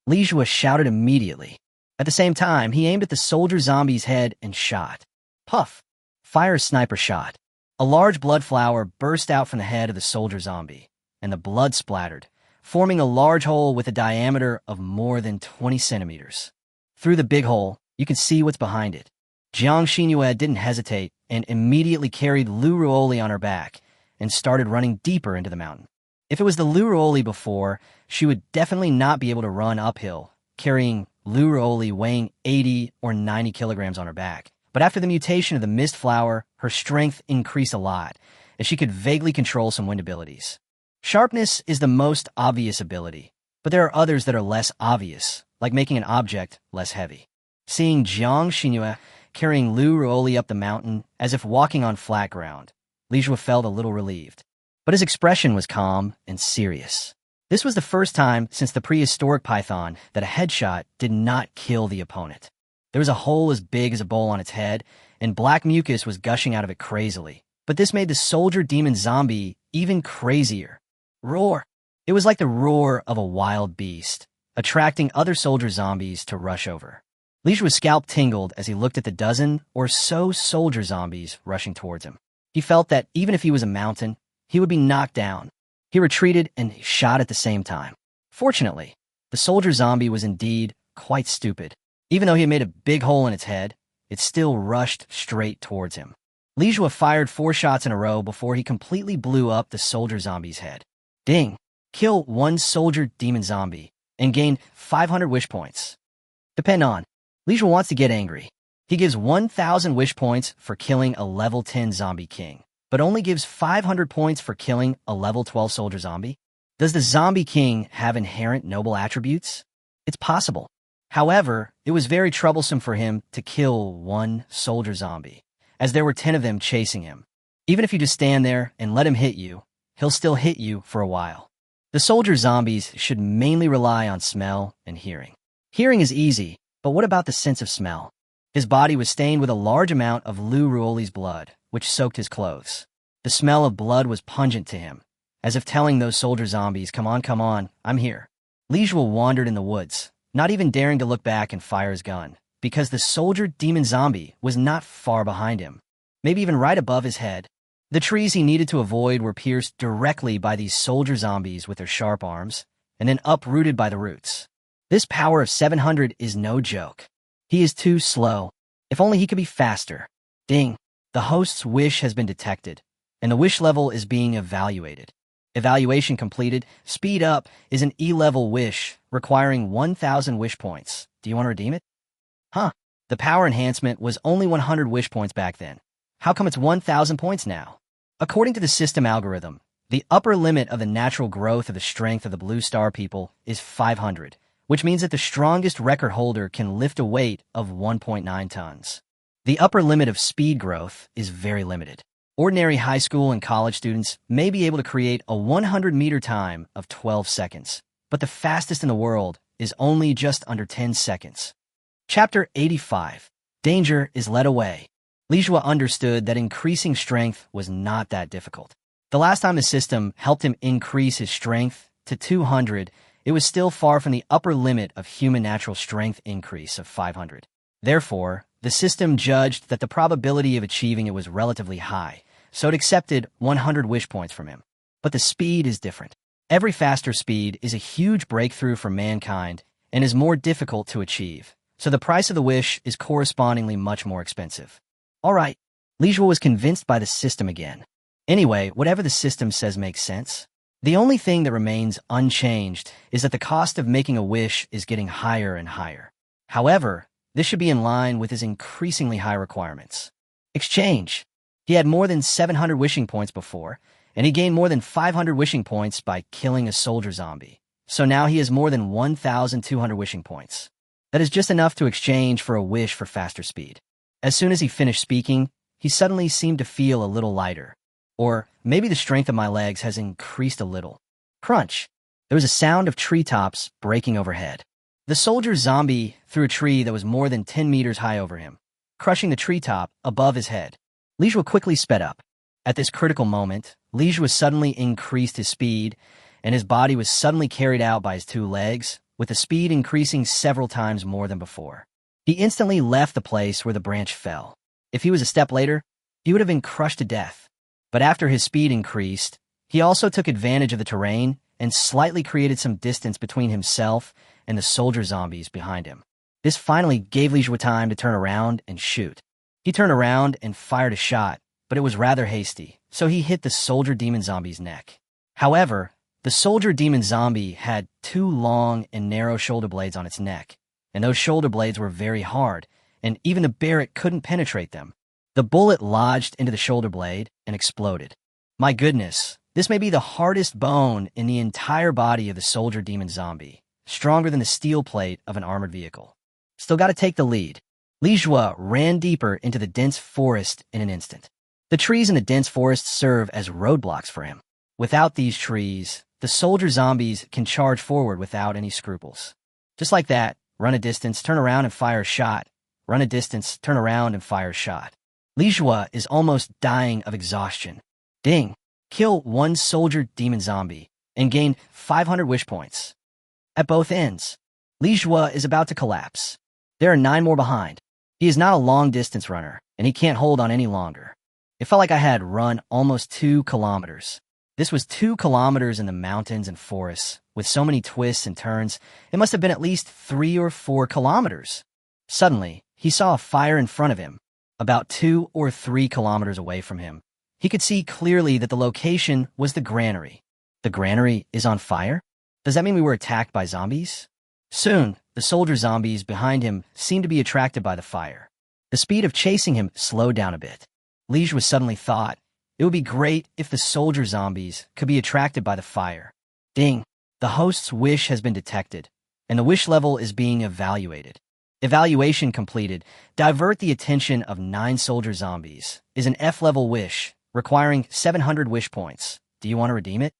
Li Zhuo shouted immediately. At the same time, he aimed at the soldier zombie's head and shot. Puff! Fire a sniper shot. A large blood flower burst out from the head of the soldier zombie, and the blood splattered, forming a large hole with a diameter of more than 20 centimeters. Through the big hole, you can see what's behind it. Jiang Xinyue didn't hesitate and immediately carried Lu Ruoli on her back and started running deeper into the mountain. If it was the Lu Ruoli before, she would definitely not be able to run uphill, carrying Lu Ruoli weighing 80 or 90 kilograms on her back. But after the mutation of the mist flower, her strength increased a lot, as she could vaguely control some wind abilities. Sharpness is the most obvious ability, but there are others that are less obvious, like making an object less heavy. Seeing Jiang Xinhua carrying Lu Ruoli up the mountain as if walking on flat ground, Li Jue felt a little relieved. But his expression was calm and serious. This was the first time since the prehistoric python that a headshot did not kill the opponent. There was a hole as big as a bowl on its head, and black mucus was gushing out of it crazily. But this made the soldier demon zombie even crazier. Roar! It was like the roar of a wild beast, attracting other soldier zombies to rush over. Li Jue's scalp tingled as he looked at the dozen or so soldier zombies rushing towards him. He felt that even if he was a mountain, he would be knocked down. He retreated and shot at the same time. Fortunately, the soldier zombie was indeed quite stupid. Even though he had made a big hole in its head, it still rushed straight towards him. Li Jue fired 4 shots in a row before he completely blew up the soldier zombie's head. Ding! Kill 1 soldier demon zombie and gain 500 wish points. Depend on. Li Jue wants to get angry. He gives 1,000 wish points for killing a level 10 zombie king, but only gives 500 points for killing a level 12 soldier zombie. Does the zombie king have inherent noble attributes? It's possible. However, it was very troublesome for him to kill 1 soldier zombie, as there were 10 of them chasing him. Even if you just stand there and let him hit you, he'll still hit you for a while. The soldier zombies should mainly rely on smell and hearing. Hearing is easy, but what about the sense of smell? His body was stained with a large amount of Lu Ruoli's blood, which soaked his clothes. The smell of blood was pungent to him, as if telling those soldier zombies, come on, I'm here. Li Jue wandered in the woods, not even daring to look back and fire his gun, because the soldier demon zombie was not far behind him, maybe even right above his head. The trees he needed to avoid were pierced directly by these soldier zombies with their sharp arms, and then uprooted by the roots. This power of 700 is no joke. He is too slow. If only he could be faster. Ding! The host's wish has been detected, and the wish level is being evaluated. Evaluation completed. Speed up is an E-level wish, requiring 1,000 wish points. Do you want to redeem it? Huh. The power enhancement was only 100 wish points back then. How come it's 1,000 points now? According to the system algorithm, the upper limit of the natural growth of the strength of the Blue Star people is 500, which means that the strongest record holder can lift a weight of 1.9 tons. The upper limit of speed growth is very limited. Ordinary high school and college students may be able to create a 100-meter time of 12 seconds, but the fastest in the world is only just under 10 seconds. Chapter 85. Danger is led away. Li Jue understood that increasing strength was not that difficult. The last time the system helped him increase his strength to 200, it was still far from the upper limit of human natural strength increase of 500. Therefore, the system judged that the probability of achieving it was relatively high, so it accepted 100 wish points from him. But the speed is different. Every faster speed is a huge breakthrough for mankind and is more difficult to achieve, so the price of the wish is correspondingly much more expensive. All right, Li Jue was convinced by the system again. Anyway, whatever the system says makes sense. The only thing that remains unchanged is that the cost of making a wish is getting higher and higher. However, this should be in line with his increasingly high requirements. Exchange. He had more than 700 wishing points before, and he gained more than 500 wishing points by killing a soldier zombie. So now he has more than 1,200 wishing points. That is just enough to exchange for a wish for faster speed. As soon as he finished speaking, he suddenly seemed to feel a little lighter. Or maybe the strength of my legs has increased a little. Crunch. There was a sound of treetops breaking overhead. The soldier zombie threw a tree that was more than 10 meters high over him, crushing the treetop above his head. Li Jue quickly sped up. At this critical moment, Li Jue suddenly increased his speed, and his body was suddenly carried out by his 2 legs, with the speed increasing several times more than before. He instantly left the place where the branch fell. If he was a step later, he would have been crushed to death. But after his speed increased, he also took advantage of the terrain and slightly created some distance between himself and the soldier zombies behind him. This finally gave Li Jue time to turn around and shoot. He turned around and fired a shot, but it was rather hasty, so he hit the soldier demon zombie's neck. However, the soldier demon zombie had 2 long and narrow shoulder blades on its neck, and those shoulder blades were very hard, and even the Barrett couldn't penetrate them. The bullet lodged into the shoulder blade and exploded. My goodness, this may be the hardest bone in the entire body of the soldier demon zombie, stronger than the steel plate of an armored vehicle. Still got to take the lead. Li Jue ran deeper into the dense forest in an instant. The trees in the dense forest serve as roadblocks for him. Without these trees, the soldier zombies can charge forward without any scruples. Just like that, run a distance, turn around and fire a shot. Run a distance, turn around and fire a shot. Li Jue is almost dying of exhaustion. Ding! Kill one soldier demon zombie and gain 500 wish points. At both ends, Li Jue is about to collapse. There are 9 more behind. He is not a long-distance runner, and he can't hold on any longer. It felt like I had run almost 2 kilometers. This was 2 kilometers in the mountains and forests, with so many twists and turns. It must have been at least 3 or 4 kilometers. Suddenly, he saw a fire in front of him, about 2 or 3 kilometers away from him. He could see clearly that the location was the granary. The granary is on fire? Does that mean we were attacked by zombies? Soon, the soldier zombies behind him seemed to be attracted by the fire. The speed of chasing him slowed down a bit. Li Jue suddenly thought, it would be great if the soldier zombies could be attracted by the fire. Ding! The host's wish has been detected, and the wish level is being evaluated. Evaluation completed. Divert the attention of 9 soldier zombies is an F-level wish, requiring 700 wish points. Do you want to redeem it?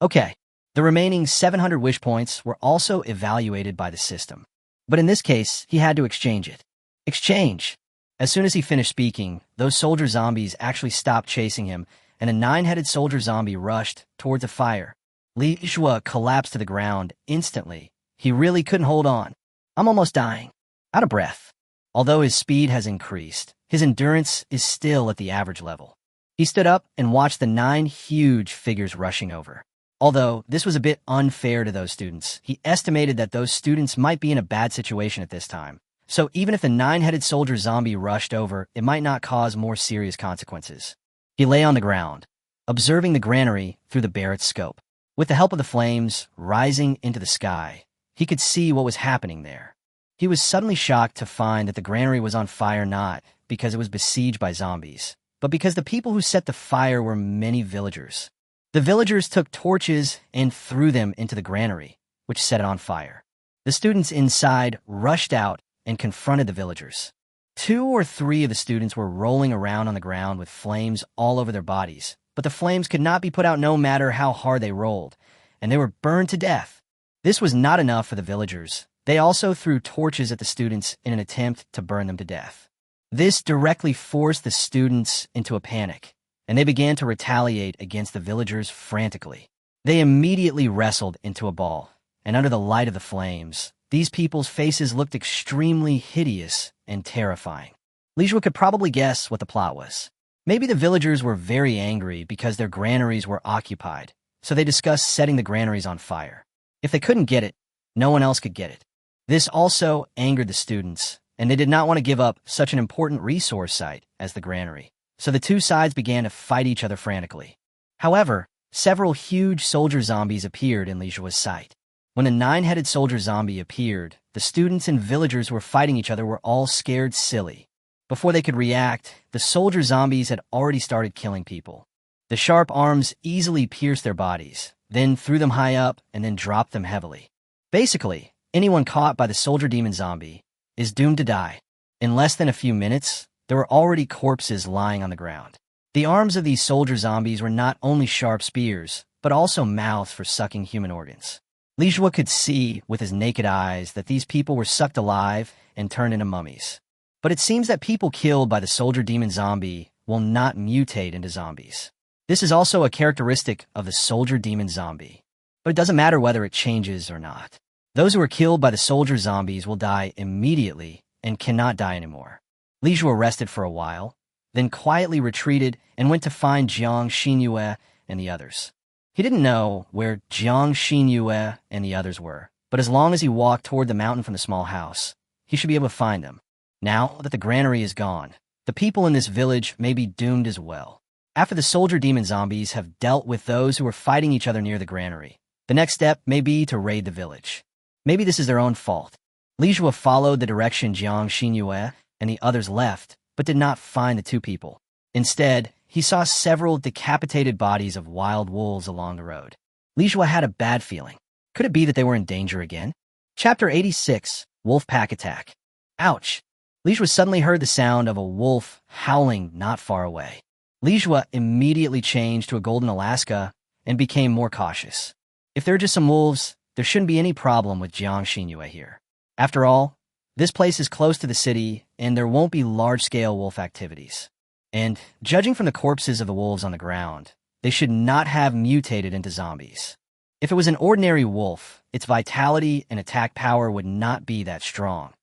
Okay. The remaining 700 wish points were also evaluated by the system. But in this case, he had to exchange it. Exchange! As soon as he finished speaking, those soldier zombies actually stopped chasing him, and a 9-headed soldier zombie rushed towards a fire. Li Jue collapsed to the ground instantly. He really couldn't hold on. I'm almost dying. Out of breath. Although his speed has increased, his endurance is still at the average level. He stood up and watched the 9 huge figures rushing over. Although this was a bit unfair to those students, he estimated that those students might be in a bad situation at this time. So even if the 9-headed soldier zombie rushed over, it might not cause more serious consequences. He lay on the ground, observing the granary through the Barrett's scope. With the help of the flames rising into the sky, he could see what was happening there. He was suddenly shocked to find that the granary was on fire not because it was besieged by zombies, but because the people who set the fire were many villagers. The villagers took torches and threw them into the granary, which set it on fire. The students inside rushed out and confronted the villagers. 2 or 3 of the students were rolling around on the ground with flames all over their bodies, but the flames could not be put out no matter how hard they rolled, and they were burned to death. This was not enough for the villagers. They also threw torches at the students in an attempt to burn them to death. This directly forced the students into a panic, and they began to retaliate against the villagers frantically. They immediately wrestled into a ball, and under the light of the flames, these people's faces looked extremely hideous and terrifying. Li Jue could probably guess what the plot was. Maybe the villagers were very angry because their granaries were occupied, so they discussed setting the granaries on fire. If they couldn't get it, no one else could get it. This also angered the students, and they did not want to give up such an important resource site as the granary. So the 2 sides began to fight each other frantically. However, several huge soldier zombies appeared in Li Jue's sight. When a 9-headed soldier zombie appeared, the students and villagers who were fighting each other were all scared silly. Before they could react, the soldier zombies had already started killing people. The sharp arms easily pierced their bodies, then threw them high up and then dropped them heavily. Basically, anyone caught by the soldier demon zombie is doomed to die. In less than a few minutes, there were already corpses lying on the ground. The arms of these soldier zombies were not only sharp spears, but also mouths for sucking human organs. Li Jue could see with his naked eyes that these people were sucked alive and turned into mummies. But it seems that people killed by the soldier demon zombie will not mutate into zombies. This is also a characteristic of the soldier demon zombie. But it doesn't matter whether it changes or not. Those who are killed by the soldier zombies will die immediately and cannot die anymore. Li Jue rested for a while, then quietly retreated and went to find Jiang Xinyue and the others. He didn't know where Jiang Xinyue and the others were, but as long as he walked toward the mountain from the small house, he should be able to find them. Now that the granary is gone, the people in this village may be doomed as well. After the soldier demon zombies have dealt with those who are fighting each other near the granary, the next step may be to raid the village. Maybe this is their own fault. Li Jue followed the direction Jiang Xinyue and the others left, but did not find the 2 people. Instead, he saw several decapitated bodies of wild wolves along the road. Li Jue had a bad feeling. Could it be that they were in danger again? Chapter 86, Wolf Pack Attack. Ouch! Lijua suddenly heard the sound of a wolf howling not far away. Lijua immediately changed to a golden Alaska and became more cautious. If there are just some wolves, there shouldn't be any problem with Jiang Xinyue here. After all, this place is close to the city, and there won't be large-scale wolf activities. And, judging from the corpses of the wolves on the ground, they should not have mutated into zombies. If it was an ordinary wolf, its vitality and attack power would not be that strong,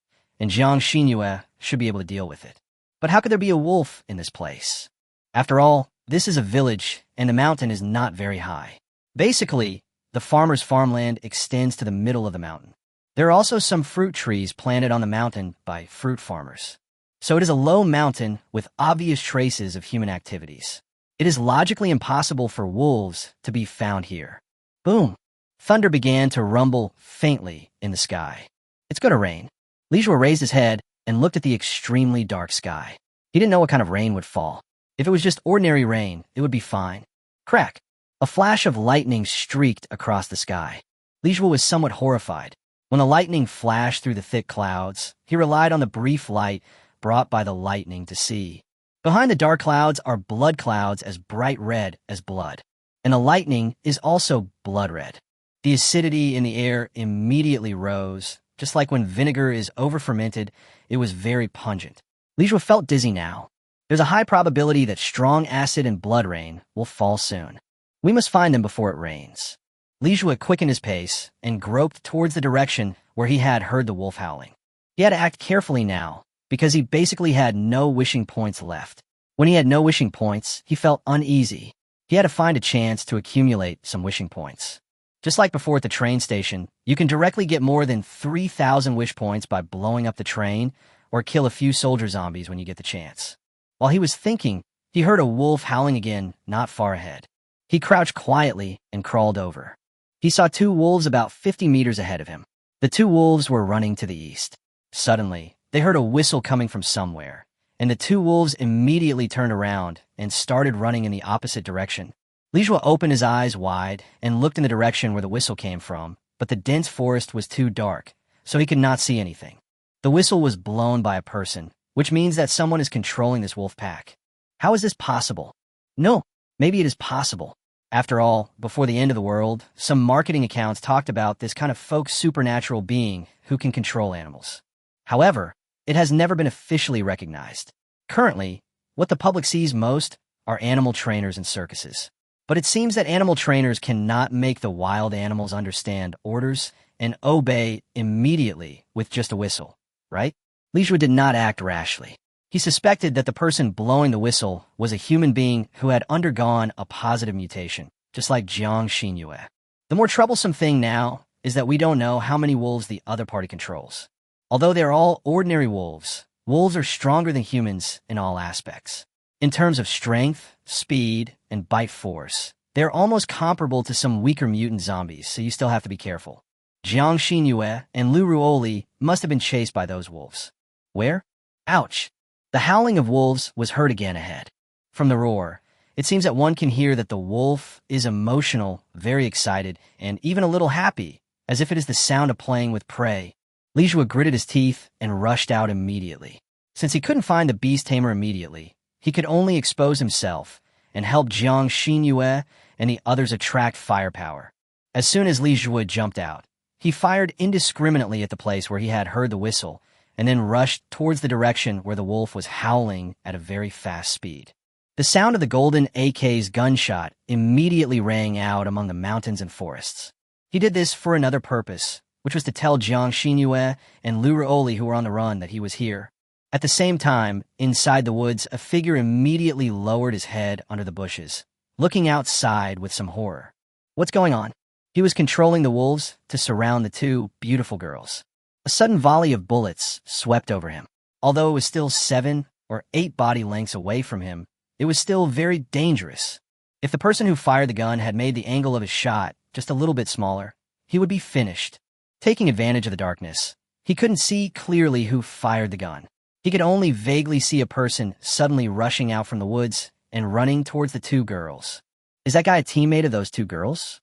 and Jiang Xinyue should be able to deal with it. But how could there be a wolf in this place? After all, this is a village, and the mountain is not very high. Basically, the farmer's farmland extends to the middle of the mountain. There are also some fruit trees planted on the mountain by fruit farmers. So it is a low mountain with obvious traces of human activities. It is logically impossible for wolves to be found here. Boom! Thunder began to rumble faintly in the sky. It's gonna rain. Lijua raised his head and looked at the extremely dark sky. He didn't know what kind of rain would fall. If it was just ordinary rain, it would be fine. Crack! A flash of lightning streaked across the sky. Lijua was somewhat horrified. When the lightning flashed through the thick clouds, he relied on the brief light brought by the lightning to see. Behind the dark clouds are blood clouds as bright red as blood. And the lightning is also blood red. The acidity in the air immediately rose. Just like when vinegar is over-fermented, it was very pungent. Lijua felt dizzy now. There's a high probability that strong acid and blood rain will fall soon. We must find them before it rains. Lijua quickened his pace and groped towards the direction where he had heard the wolf howling. He had to act carefully now, because he basically had no wishing points left. When he had no wishing points, he felt uneasy. He had to find a chance to accumulate some wishing points. Just like before at the train station, you can directly get more than 3,000 wish points by blowing up the train or kill a few soldier zombies when you get the chance. While he was thinking, he heard a wolf howling again not far ahead. He crouched quietly and crawled over. He saw two wolves about 50 meters ahead of him. The two wolves were running to the east. Suddenly, they heard a whistle coming from somewhere, and the two wolves immediately turned around and started running in the opposite direction. Lijua opened his eyes wide and looked in the direction where the whistle came from, but the dense forest was too dark, so he could not see anything. The whistle was blown by a person, which means that someone is controlling this wolf pack. How is this possible? No, maybe it is possible. After all, before the end of the world, some marketing accounts talked about this kind of folk supernatural being who can control animals. However, it has never been officially recognized. Currently, what the public sees most are animal trainers and circuses. But it seems that animal trainers cannot make the wild animals understand orders and obey immediately with just a whistle, right? Lijua did not act rashly. He suspected that the person blowing the whistle was a human being who had undergone a positive mutation, just like Jiang Xinyue. The more troublesome thing now is that we don't know how many wolves the other party controls. Although they're all ordinary wolves, wolves are stronger than humans in all aspects. In terms of strength, speed, and bite force, they're almost comparable to some weaker mutant zombies, so you still have to be careful. Jiang Xinyue and Lu Ruoli must have been chased by those wolves. Where? Ouch! The howling of wolves was heard again ahead. From the roar, it seems that one can hear that the wolf is emotional, very excited, and even a little happy, as if it is the sound of playing with prey. Lijua gritted his teeth and rushed out immediately. Since he couldn't find the beast tamer immediately, he could only expose himself and help Jiang Xinyue and the others attract firepower. As soon as Lijua jumped out, he fired indiscriminately at the place where he had heard the whistle, and then rushed towards the direction where the wolf was howling at a very fast speed. The sound of the golden AK's gunshot immediately rang out among the mountains and forests. He did this for another purpose, which was to tell Jiang Xinyue and Lu Ruoli, who were on the run, that he was here. At the same time, inside the woods, a figure immediately lowered his head under the bushes, looking outside with some horror. What's going on? He was controlling the wolves to surround the two beautiful girls. A sudden volley of bullets swept over him. Although it was still 7 or 8 body lengths away from him, it was still very dangerous. If the person who fired the gun had made the angle of his shot just a little bit smaller, he would be finished. Taking advantage of the darkness, he couldn't see clearly who fired the gun. He could only vaguely see a person suddenly rushing out from the woods and running towards the two girls. Is that guy a teammate of those two girls?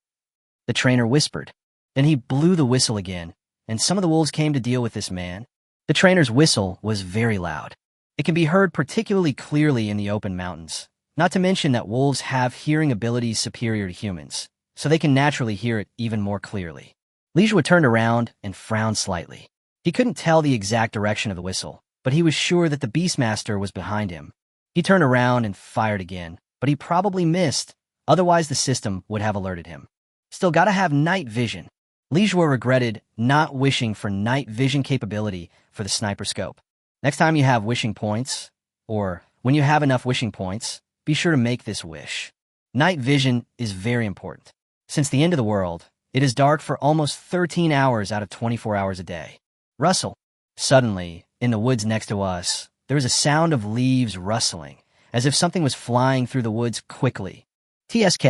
The trainer whispered. Then he blew the whistle again, and some of the wolves came to deal with this man. The trainer's whistle was very loud. It can be heard particularly clearly in the open mountains, not to mention that wolves have hearing abilities superior to humans, so they can naturally hear it even more clearly. Lijua turned around and frowned slightly. He couldn't tell the exact direction of the whistle, but he was sure that the Beastmaster was behind him. He turned around and fired again, but he probably missed, otherwise the system would have alerted him. Still gotta have night vision. Lijua regretted not wishing for night vision capability for the sniper scope. Next time you have wishing points, or when you have enough wishing points, be sure to make this wish. Night vision is very important. Since the end of the world, it is dark for almost 13 hours out of 24 hours a day. Rustle. Suddenly, in the woods next to us, there was a sound of leaves rustling, as if something was flying through the woods quickly. TSK.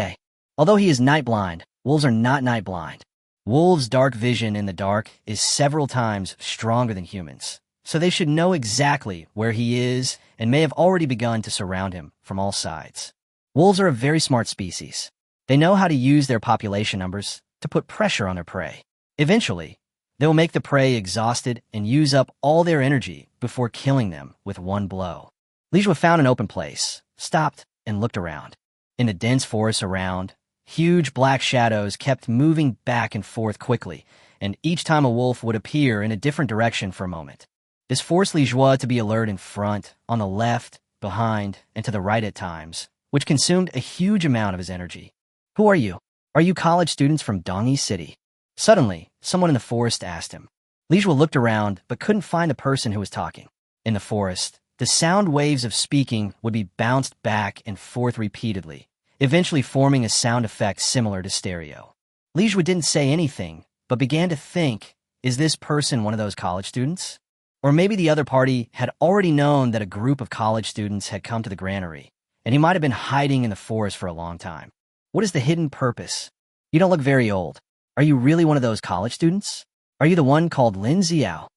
Although he is night blind, wolves are not night blind. Wolves' dark vision in the dark is several times stronger than humans, so they should know exactly where he is and may have already begun to surround him from all sides. Wolves are a very smart species. They know how to use their population numbers to put pressure on their prey. Eventually, they will make the prey exhausted and use up all their energy before killing them with one blow. Lijua found an open place, stopped, and looked around. In the dense forest around, huge black shadows kept moving back and forth quickly, and each time a wolf would appear in a different direction for a moment. This forced Lijua to be alert in front, on the left, behind, and to the right at times, which consumed a huge amount of his energy. Who are you? Are you college students from Dongi City? Suddenly, someone in the forest asked him. Lijua looked around but couldn't find the person who was talking. In the forest, the sound waves of speaking would be bounced back and forth repeatedly, eventually forming a sound effect similar to stereo. Lijua didn't say anything, but began to think, is this person one of those college students? Or maybe the other party had already known that a group of college students had come to the granary, and he might have been hiding in the forest for a long time. What is the hidden purpose? You don't look very old. Are you really one of those college students? Are you the one called Lin Xiao?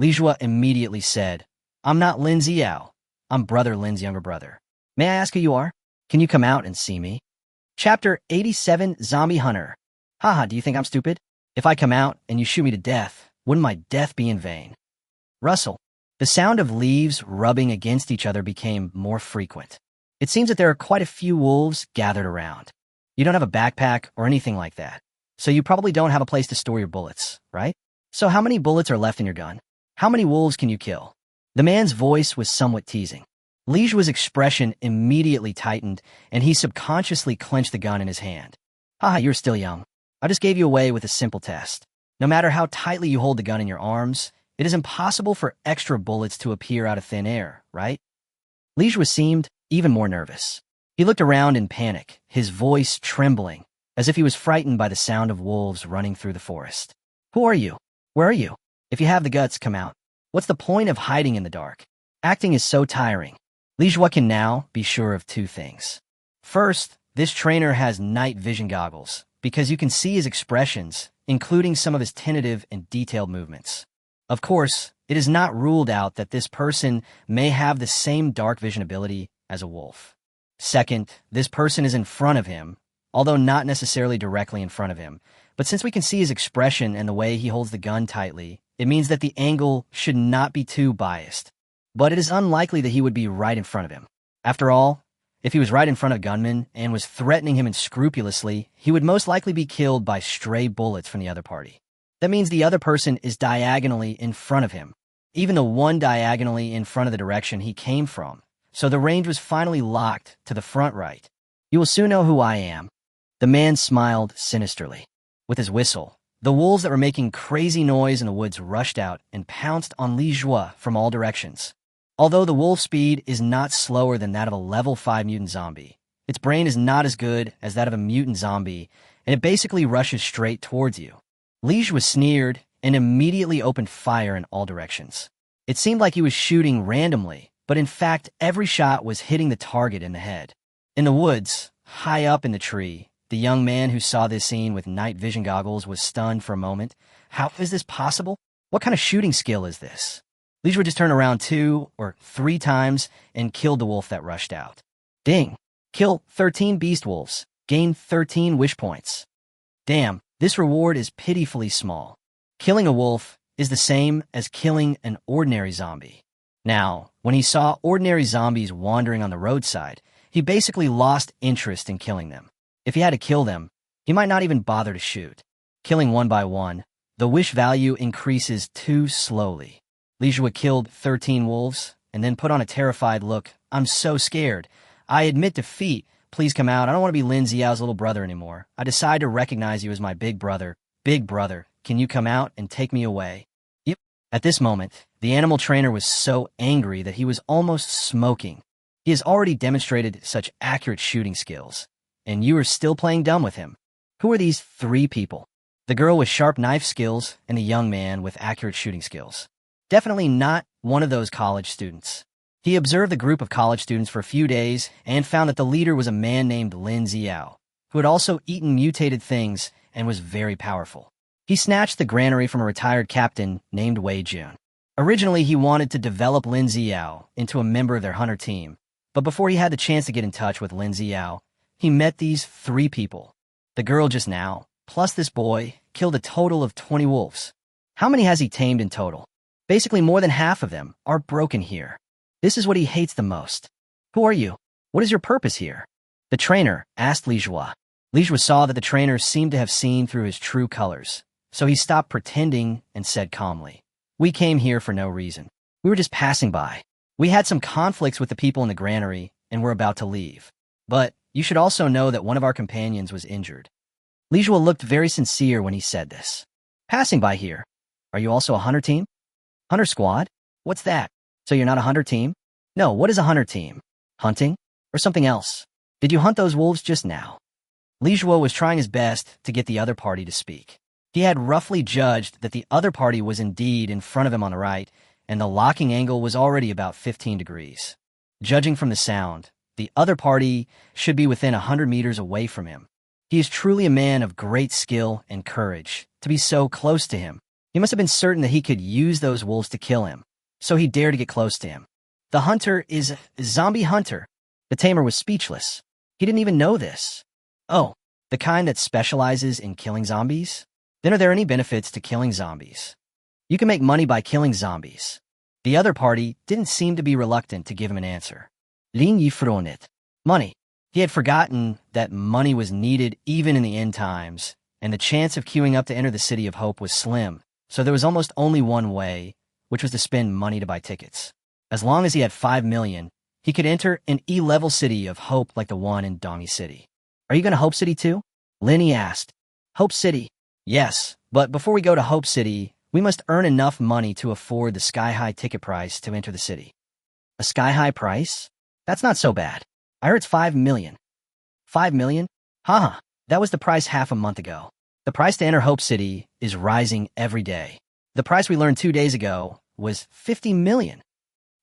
Lijua immediately said, I'm not Lin Xiao. I'm Brother Lin's younger brother. May I ask who you are? Can you come out and see me? Chapter 87, Zombie Hunter. Haha, do you think I'm stupid? If I come out and you shoot me to death, wouldn't my death be in vain? Rustle. The sound of leaves rubbing against each other became more frequent. It seems that there are quite a few wolves gathered around. You don't have a backpack or anything like that, so you probably don't have a place to store your bullets, right? So how many bullets are left in your gun? How many wolves can you kill? The man's voice was somewhat teasing. Lijua's expression immediately tightened, and he subconsciously clenched the gun in his hand. Haha, you're still young. I just gave you away with a simple test. No matter how tightly you hold the gun in your arms, it is impossible for extra bullets to appear out of thin air, right? Lijua seemed even more nervous. He looked around in panic, his voice trembling, as if he was frightened by the sound of wolves running through the forest. Who are you? Where are you? If you have the guts, come out. What's the point of hiding in the dark? Acting is so tiring. Lijua can now be sure of two things. First, this trainer has night vision goggles, because you can see his expressions, including some of his tentative and detailed movements. Of course, it is not ruled out that this person may have the same dark vision ability as a wolf. Second, this person is in front of him, although not necessarily directly in front of him. But since we can see his expression and the way he holds the gun tightly, it means that the angle should not be too biased. But it is unlikely that he would be right in front of him. After all, if he was right in front of a gunman and was threatening him unscrupulously, he would most likely be killed by stray bullets from the other party. That means the other person is diagonally in front of him, even the one diagonally in front of the direction he came from. So the range was finally locked to the front right. You will soon know who I am. The man smiled sinisterly. With his whistle, the wolves that were making crazy noise in the woods rushed out and pounced on Lijua from all directions. Although the wolf speed is not slower than that of a level 5 mutant zombie, its brain is not as good as that of a mutant zombie, and it basically rushes straight towards you. Lijua sneered and immediately opened fire in all directions. It seemed like he was shooting randomly, but in fact every shot was hitting the target in the head. In the woods, high up in the tree, the young man who saw this scene with night vision goggles was stunned for a moment. How is this possible? What kind of shooting skill is this? Lijua just turned around 2 or 3 times and killed the wolf that rushed out. Ding! Kill 13 beast wolves. Gain 13 wish points. Damn, this reward is pitifully small. Killing a wolf is the same as killing an ordinary zombie. Now, when he saw ordinary zombies wandering on the roadside, he basically lost interest in killing them. If he had to kill them, he might not even bother to shoot. Killing one by one, the wish value increases too slowly. Lijua killed 13 wolves and then put on a terrified look. I'm so scared. I admit defeat. Please come out. I don't want to be Lin Xiao's little brother anymore. I decide to recognize you as my big brother. Big brother, can you come out and take me away? Yep. At this moment, the animal trainer was so angry that he was almost smoking. He has already demonstrated such accurate shooting skills, and you are still playing dumb with him. Who are these 3 people? The girl with sharp knife skills and the young man with accurate shooting skills. Definitely not one of those college students. He observed the group of college students for a few days and found that the leader was a man named Lin Xiao, who had also eaten mutated things and was very powerful. He snatched the granary from a retired captain named Wei Jun. Originally, he wanted to develop Lin Xiao into a member of their hunter team, but before he had the chance to get in touch with Lin Xiao, he met these 3 people. The girl just now, plus this boy, killed a total of 20 wolves. How many has he tamed in total? Basically, more than half of them are broken here. This is what he hates the most. Who are you? What is your purpose here? The trainer asked Lijua. Lijua saw that the trainer seemed to have seen through his true colors, so he stopped pretending and said calmly, We came here for no reason. We were just passing by. We had some conflicts with the people in the granary and were about to leave. But you should also know that one of our companions was injured. Lijua looked very sincere when he said this. Passing by here. Are you also a hunter team? Hunter squad? What's that? So you're not a hunter team? No, what is a hunter team? Hunting? Or something else? Did you hunt those wolves just now? Lijua was trying his best to get the other party to speak. He had roughly judged that the other party was indeed in front of him on the right, and the locking angle was already about 15 degrees. Judging from the sound, the other party should be within 100 meters away from him. He is truly a man of great skill and courage to be so close to him. He must have been certain that he could use those wolves to kill him, so he dared to get close to him. The hunter is a zombie hunter. The tamer was speechless. He didn't even know this. Oh, the kind that specializes in killing zombies? Then are there any benefits to killing zombies? You can make money by killing zombies. The other party didn't seem to be reluctant to give him an answer. Lin Yifronit. Money. He had forgotten that money was needed even in the end times, and the chance of queuing up to enter the City of Hope was slim, so there was almost only one way, which was to spend money to buy tickets. As long as he had 5 million, he could enter an E-level City of Hope like the one in Dongi City. Are you going to Hope City too? Linny asked. Hope City? Yes, but before we go to Hope City, we must earn enough money to afford the sky-high ticket price to enter the city. A sky-high price? That's not so bad. I heard it's 5 million. 5 million? Haha, that was the price half a month ago. The price to enter Hope City is rising every day. The price we learned 2 days ago was 50 million.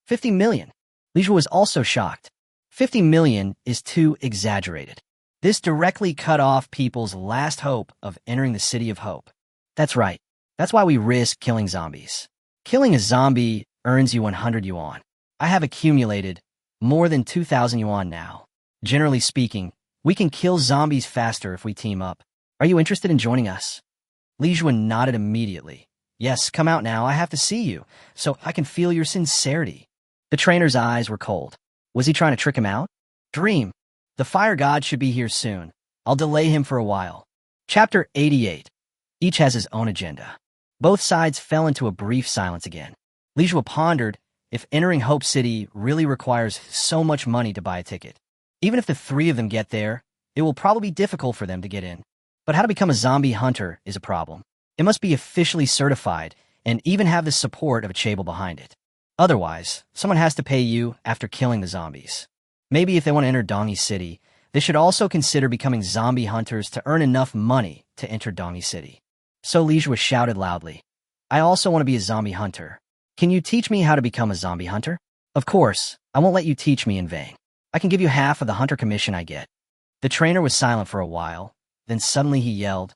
50 million. Lijua was also shocked. 50 million is too exaggerated. This directly cut off people's last hope of entering the City of Hope. That's right. That's why we risk killing zombies. Killing a zombie earns you 100 yuan. I have accumulated more than 2,000 yuan now. Generally speaking, we can kill zombies faster if we team up. Are you interested in joining us? Lijua nodded immediately. Yes, come out now. I have to see you, so I can feel your sincerity. The trainer's eyes were cold. Was he trying to trick him out? Dream. The fire god should be here soon. I'll delay him for a while. Chapter 88. Each has his own agenda. Both sides fell into a brief silence again. Lijua pondered if entering Hope City really requires so much money to buy a ticket. Even if the 3 of them get there, it will probably be difficult for them to get in. But how to become a zombie hunter is a problem. It must be officially certified and even have the support of a chaebol behind it. Otherwise, someone has to pay you after killing the zombies. Maybe if they want to enter Dongi City, they should also consider becoming zombie hunters to earn enough money to enter Dongi City. So Lijua shouted loudly, I also want to be a zombie hunter. Can you teach me how to become a zombie hunter? Of course, I won't let you teach me in vain. I can give you half of the hunter commission I get. The trainer was silent for a while, then suddenly he yelled,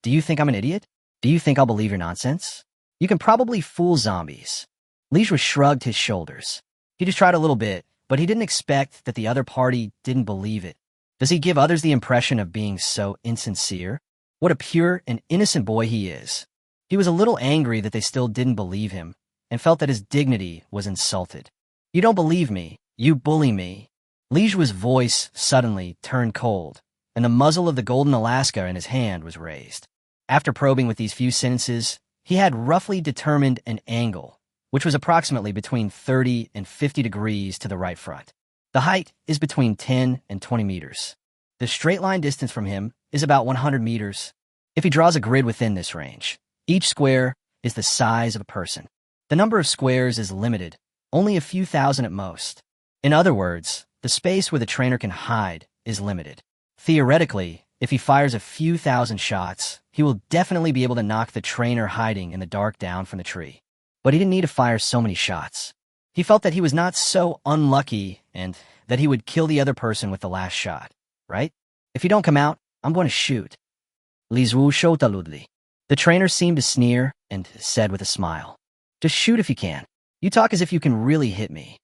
Do you think I'm an idiot? Do you think I'll believe your nonsense? You can probably fool zombies. Lijua shrugged his shoulders. He just tried a little bit, but he didn't expect that the other party didn't believe it. Does he give others the impression of being so insincere? What a pure and innocent boy he is. He was a little angry that they still didn't believe him and felt that his dignity was insulted. You don't believe me. You bully me. Li Zhu's voice suddenly turned cold, and the muzzle of the golden Alaska in his hand was raised. After probing with these few sentences, he had roughly determined an angle, which was approximately between 30 and 50 degrees to the right front. The height is between 10 and 20 meters. The straight line distance from him is about 100 meters. If he draws a grid within this range, each square is the size of a person. The number of squares is limited, only a few thousand at most. In other words, the space where the trainer can hide is limited. Theoretically, if he fires a few thousand shots, he will definitely be able to knock the trainer hiding in the dark down from the tree. But he didn't need to fire so many shots. He felt that he was not so unlucky and that he would kill the other person with the last shot, right? If you don't come out, I'm going to shoot. Li Zhu shotaludli. The trainer seemed to sneer and said with a smile, just shoot if you can. You talk as if you can really hit me.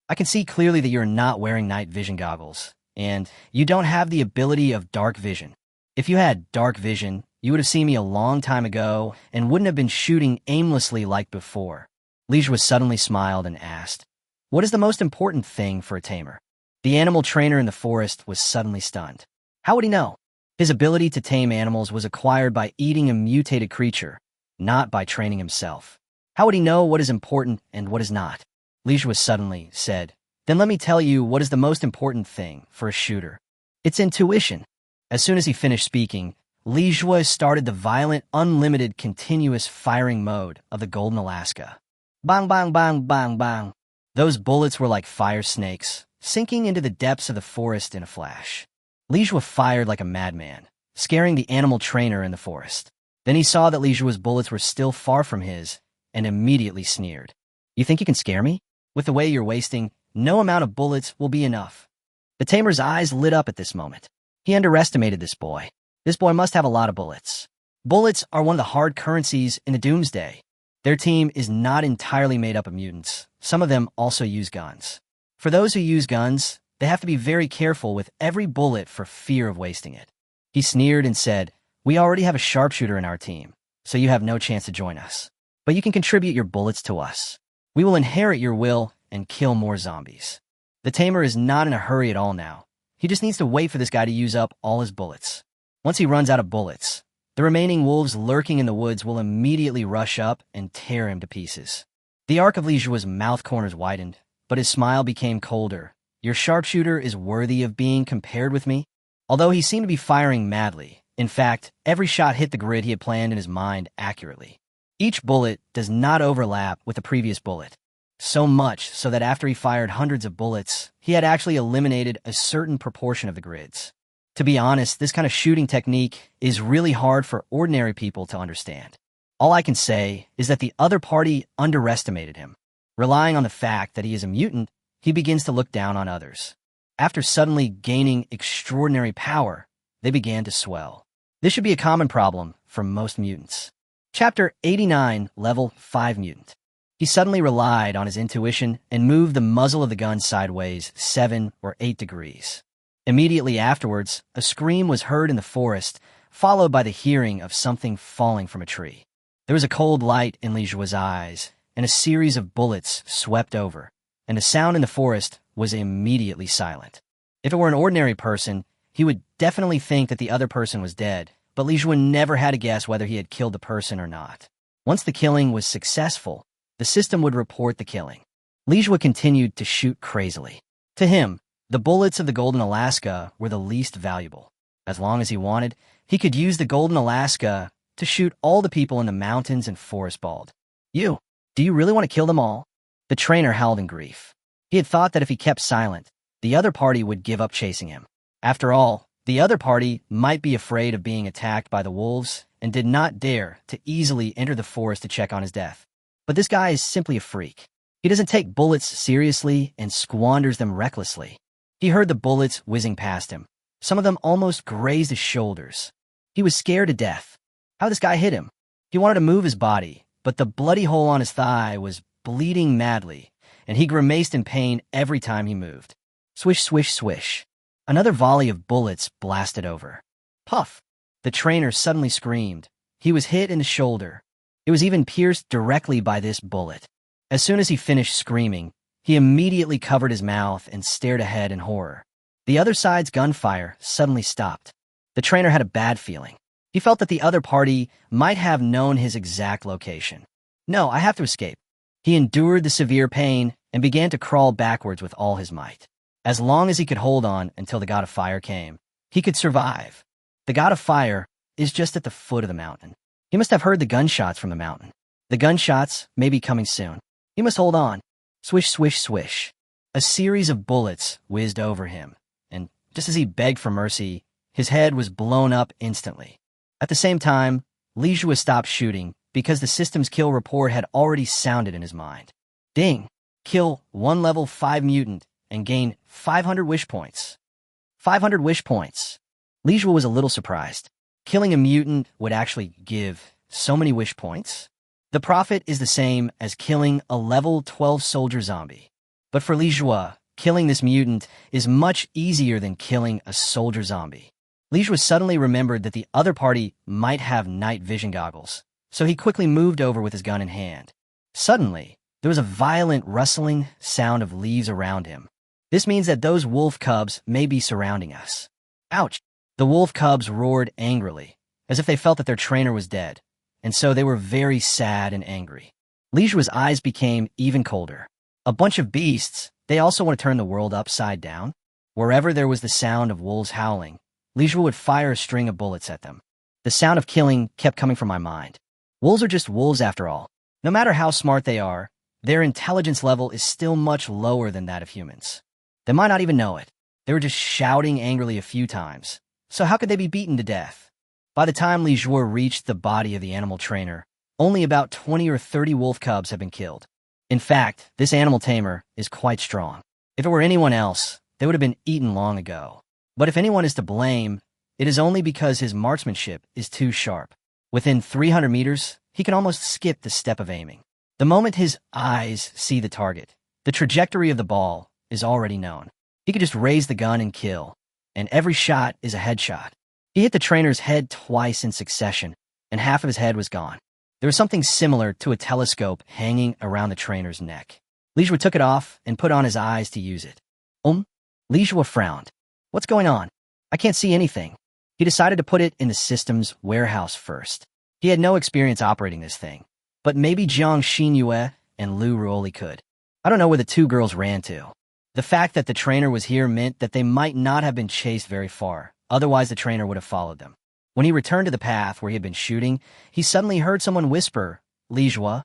I can see clearly that you're not wearing night vision goggles, and you don't have the ability of dark vision. If you had dark vision, you would have seen me a long time ago and wouldn't have been shooting aimlessly like before. Li Zhu suddenly smiled and asked, what is the most important thing for a tamer? The animal trainer in the forest was suddenly stunned. How would he know? His ability to tame animals was acquired by eating a mutated creature, not by training himself. How would he know what is important and what is not? Li Zhu suddenly said, then let me tell you what is the most important thing for a shooter. It's intuition. As soon as he finished speaking, Li Zhu started the violent, unlimited, continuous firing mode of the Golden Alaska. Bang, bang, bang, bang, bang. Those bullets were like fire snakes, sinking into the depths of the forest in a flash. Li Zhu fired like a madman, scaring the animal trainer in the forest. Then he saw that Li Zhu's bullets were still far from his, and immediately sneered. You think you can scare me? With the way you're wasting, no amount of bullets will be enough. The tamer's eyes lit up at this moment. He underestimated this boy. This boy must have a lot of bullets. Bullets are one of the hard currencies in the doomsday. Their team is not entirely made up of mutants. Some of them also use guns. For those who use guns, they have to be very careful with every bullet for fear of wasting it. He sneered and said, we already have a sharpshooter in our team, so you have no chance to join us. But you can contribute your bullets to us. We will inherit your will and kill more zombies. The tamer is not in a hurry at all now. He just needs to wait for this guy to use up all his bullets. Once he runs out of bullets, the remaining wolves lurking in the woods will immediately rush up and tear him to pieces. The arc of Li Zhu's mouth corners widened, but his smile became colder. Your sharpshooter is worthy of being compared with me? Although he seemed to be firing madly, in fact, every shot hit the grid he had planned in his mind accurately. Each bullet does not overlap with the previous bullet. So much so that after he fired hundreds of bullets, he had actually eliminated a certain proportion of the grids. To be honest, this kind of shooting technique is really hard for ordinary people to understand. All I can say is that the other party underestimated him. Relying on the fact that he is a mutant, he begins to look down on others. After suddenly gaining extraordinary power, they began to swell. This should be a common problem for most mutants. Chapter 89, Level 5 Mutant. He suddenly relied on his intuition and moved the muzzle of the gun sideways 7 or 8 degrees. Immediately afterwards, a scream was heard in the forest, followed by the hearing of something falling from a tree. There was a cold light in Li Zhu's eyes, and a series of bullets swept over, and the sound in the forest was immediately silent. If it were an ordinary person, he would definitely think that the other person was dead, but Li Zhu never had to guess whether he had killed the person or not. Once the killing was successful, the system would report the killing. Li Zhu continued to shoot crazily. To him, the bullets of the Golden Alaska were the least valuable. As long as he wanted, he could use the Golden Alaska to shoot all the people in the mountains and forest bald. Do you really want to kill them all? The trainer howled in grief. He had thought that if he kept silent, the other party would give up chasing him. After all, the other party might be afraid of being attacked by the wolves and did not dare to easily enter the forest to check on his death. But this guy is simply a freak. He doesn't take bullets seriously and squanders them recklessly. He heard the bullets whizzing past him. Some of them almost grazed his shoulders. He was scared to death. How this guy hit him? He wanted to move his body, but the bloody hole on his thigh was bleeding madly, and he grimaced in pain every time he moved. Swish, swish, swish. Another volley of bullets blasted over. Puff! The trainer suddenly screamed. He was hit in the shoulder. It was even pierced directly by this bullet. As soon as he finished screaming, he immediately covered his mouth and stared ahead in horror. The other side's gunfire suddenly stopped. The trainer had a bad feeling. He felt that the other party might have known his exact location. No, I have to escape. He endured the severe pain and began to crawl backwards with all his might. As long as he could hold on until the god of fire came, he could survive. The god of fire is just at the foot of the mountain. He must have heard the gunshots from the mountain. The gunshots may be coming soon. He must hold on. Swish, swish, swish. A series of bullets whizzed over him, and just as he begged for mercy, his head was blown up instantly. At the same time, Li Jue stopped shooting because the system's kill report had already sounded in his mind. Ding! Kill 1 level 5 mutant and gain 500 wish points. 500 wish points. Li Jue was a little surprised. Killing a mutant would actually give so many wish points. The profit is the same as killing a level 12 soldier zombie. But for Li Jue, killing this mutant is much easier than killing a soldier zombie. Li Jue suddenly remembered that the other party might have night vision goggles, so he quickly moved over with his gun in hand. Suddenly, there was a violent rustling sound of leaves around him. This means that those wolf cubs may be surrounding us. Ouch! The wolf cubs roared angrily, as if they felt that their trainer was dead, and so they were very sad and angry. Li Jue's eyes became even colder. A bunch of beasts, they also want to turn the world upside down? Wherever there was the sound of wolves howling, Li Jue would fire a string of bullets at them. The sound of killing kept coming from my mind. Wolves are just wolves after all. No matter how smart they are, their intelligence level is still much lower than that of humans. They might not even know it. They were just shouting angrily a few times. So how could they be beaten to death? By the time Li Jue reached the body of the animal trainer, only about 20 or 30 wolf cubs had been killed. In fact, this animal tamer is quite strong. If it were anyone else, they would have been eaten long ago. But if anyone is to blame, it is only because his marksmanship is too sharp. Within 300 meters, he can almost skip the step of aiming. The moment his eyes see the target, the trajectory of the ball is already known. He could just raise the gun and kill, and every shot is a headshot. He hit the trainer's head twice in succession, and half of his head was gone. There was something similar to a telescope hanging around the trainer's neck. Li Jue took it off and put on his eyes to use it. Li Jue frowned. What's going on? I can't see anything. He decided to put it in the system's warehouse first. He had no experience operating this thing, but maybe Jiang Xinyue and Lu Ruoli could. I don't know where the two girls ran to. The fact that the trainer was here meant that they might not have been chased very far, otherwise the trainer would have followed them. When he returned to the path where he had been shooting, he suddenly heard someone whisper, Li Jue.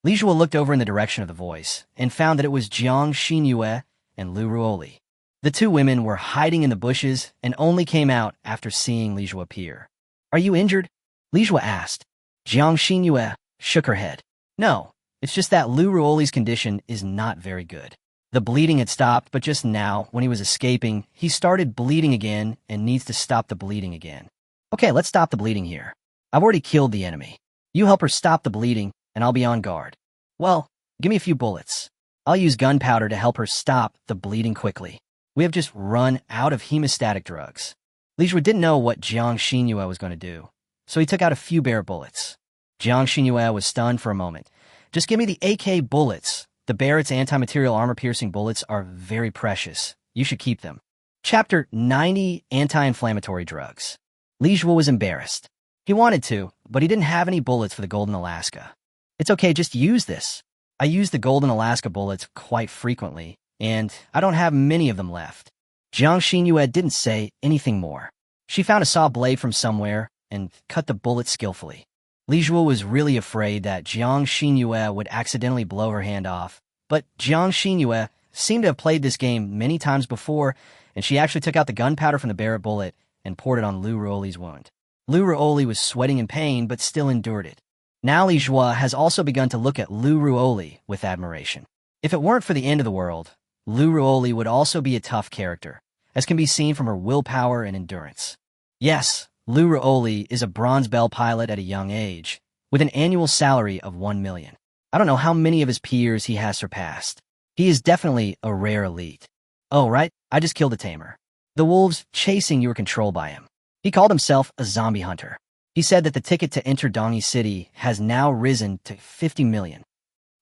Li Jue looked over in the direction of the voice and found that it was Jiang Xinyue and Lu Ruoli. The two women were hiding in the bushes and only came out after seeing Li Jue appear. Are you injured? Li Jue asked. Jiang Xinyue shook her head. No, it's just that Lu Ruoli's condition is not very good. The bleeding had stopped, but just now, when he was escaping, he started bleeding again and needs to stop the bleeding again. Okay, let's stop the bleeding here. I've already killed the enemy. You help her stop the bleeding, and I'll be on guard. Well, give me a few bullets. I'll use gunpowder to help her stop the bleeding quickly. We have just run out of hemostatic drugs. Li Jue didn't know what Jiang Xinyue was going to do, so he took out a few bare bullets. Jiang Xinyue was stunned for a moment. Just give me the AK bullets. The Barrett's anti-material armor-piercing bullets are very precious. You should keep them. Chapter 90, Anti-Inflammatory Drugs. Li Jue was embarrassed. He wanted to, but he didn't have any bullets for the Golden Alaska. It's okay, just use this. I use the Golden Alaska bullets quite frequently, and I don't have many of them left. Jiang Xinyue didn't say anything more. She found a saw blade from somewhere and cut the bullet skillfully. Li Jue was really afraid that Jiang Xinyue would accidentally blow her hand off, but Jiang Xinyue seemed to have played this game many times before, and she actually took out the gunpowder from the Barrett bullet and poured it on Lu Ruoli's wound. Lu Ruoli was sweating in pain, but still endured it. Now Li Jue has also begun to look at Lu Ruoli with admiration. If it weren't for the end of the world, Lu Ruoli would also be a tough character, as can be seen from her willpower and endurance. Yes, Lu Ruoli is a Bronze Bell pilot at a young age, with an annual salary of 1 million. I don't know how many of his peers he has surpassed. He is definitely a rare elite. Oh, right, I just killed a tamer. The wolves chasing you were controlled by him. He called himself a zombie hunter. He said that the ticket to enter Dongi City has now risen to 50 million.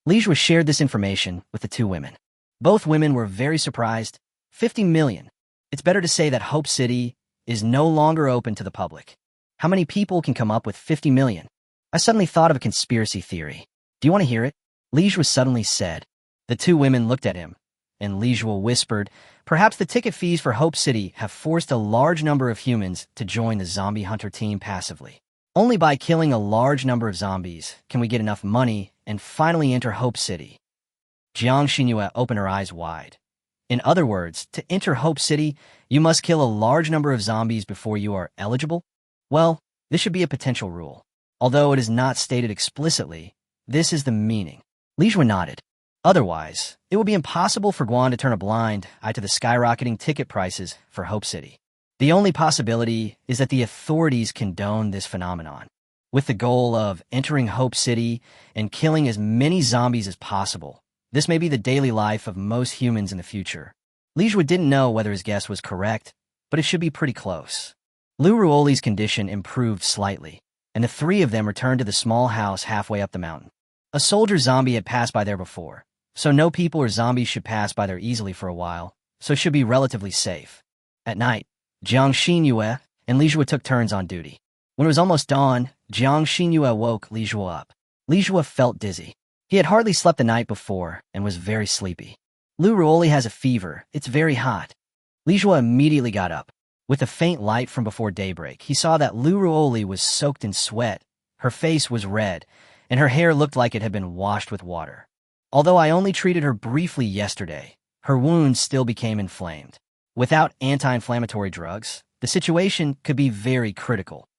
Li Zhuo shared this information with the two women. Both women were very surprised. 50 million. It's better to say that Hope City is no longer open to the public. How many people can come up with 50 million? I suddenly thought of a conspiracy theory. Do you want to hear it? Li Zhuo suddenly said. The two women looked at him, and Li Zhuo whispered, perhaps the ticket fees for Hope City have forced a large number of humans to join the zombie hunter team passively. Only by killing a large number of zombies can we get enough money and finally enter Hope City. Jiang Xinyue opened her eyes wide. In other words, to enter Hope City, you must kill a large number of zombies before you are eligible? Well, this should be a potential rule. Although it is not stated explicitly, this is the meaning. Li Zhuo nodded. Otherwise, it will be impossible for Guan to turn a blind eye to the skyrocketing ticket prices for Hope City. The only possibility is that the authorities condone this phenomenon, with the goal of entering Hope City and killing as many zombies as possible. This may be the daily life of most humans in the future. Li Zhuo didn't know whether his guess was correct, but it should be pretty close. Lu Ruoli's condition improved slightly, and the three of them returned to the small house halfway up the mountain. A soldier zombie had passed by there before, so no people or zombies should pass by there easily for a while, so it should be relatively safe. At night, Jiang Xinyue and Li Zhuo took turns on duty. When it was almost dawn, Jiang Xinyue woke Li Zhuo up. Li Zhuo felt dizzy. He had hardly slept the night before and was very sleepy. Lu Ruoli has a fever. It's very hot. Li Zhuo immediately got up. With a faint light from before daybreak, he saw that Lu Ruoli was soaked in sweat. Her face was red, and her hair looked like it had been washed with water. Although I only treated her briefly yesterday, her wounds still became inflamed. Without anti-inflammatory drugs, the situation could be very critical.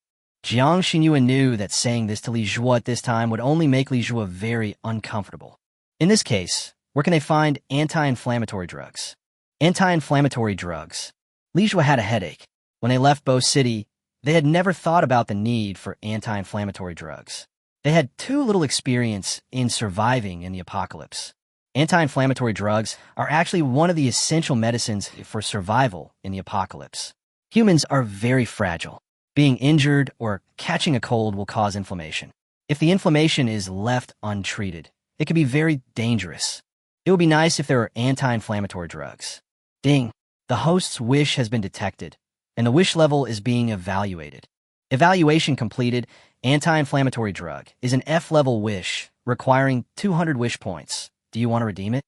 Jiang Xinyue knew that saying this to Li Zhuo at this time would only make Li Zhuo very uncomfortable. In this case, where can they find anti-inflammatory drugs? Anti-inflammatory drugs. Li Zhuo had a headache. When they left Bo City, they had never thought about the need for anti-inflammatory drugs. They had too little experience in surviving in the apocalypse. Anti-inflammatory drugs are actually one of the essential medicines for survival in the apocalypse. Humans are very fragile. Being injured or catching a cold will cause inflammation. If the inflammation is left untreated, it can be very dangerous. It would be nice if there were anti-inflammatory drugs. Ding! The host's wish has been detected, and the wish level is being evaluated. Evaluation completed. Anti-inflammatory drug is an F-level wish, requiring 200 wish points. Do you want to redeem it?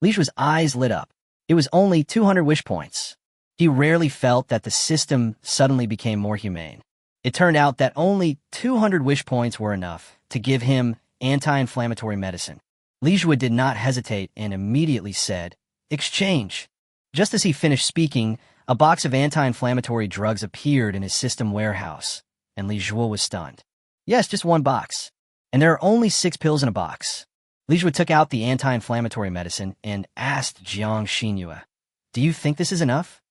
Li Zhuo's eyes lit up. It was only 200 wish points. He rarely felt that the system suddenly became more humane. It turned out that only 200 wish points were enough to give him anti-inflammatory medicine. Li Zhuo did not hesitate and immediately said, "Exchange." Just as he finished speaking, a box of anti-inflammatory drugs appeared in his system warehouse, and Li Zhuo was stunned. Yes, just one box. And there are only 6 pills in a box. Li Zhuo took out the anti-inflammatory medicine and asked Jiang Xinyue, "Do you think this is enough?"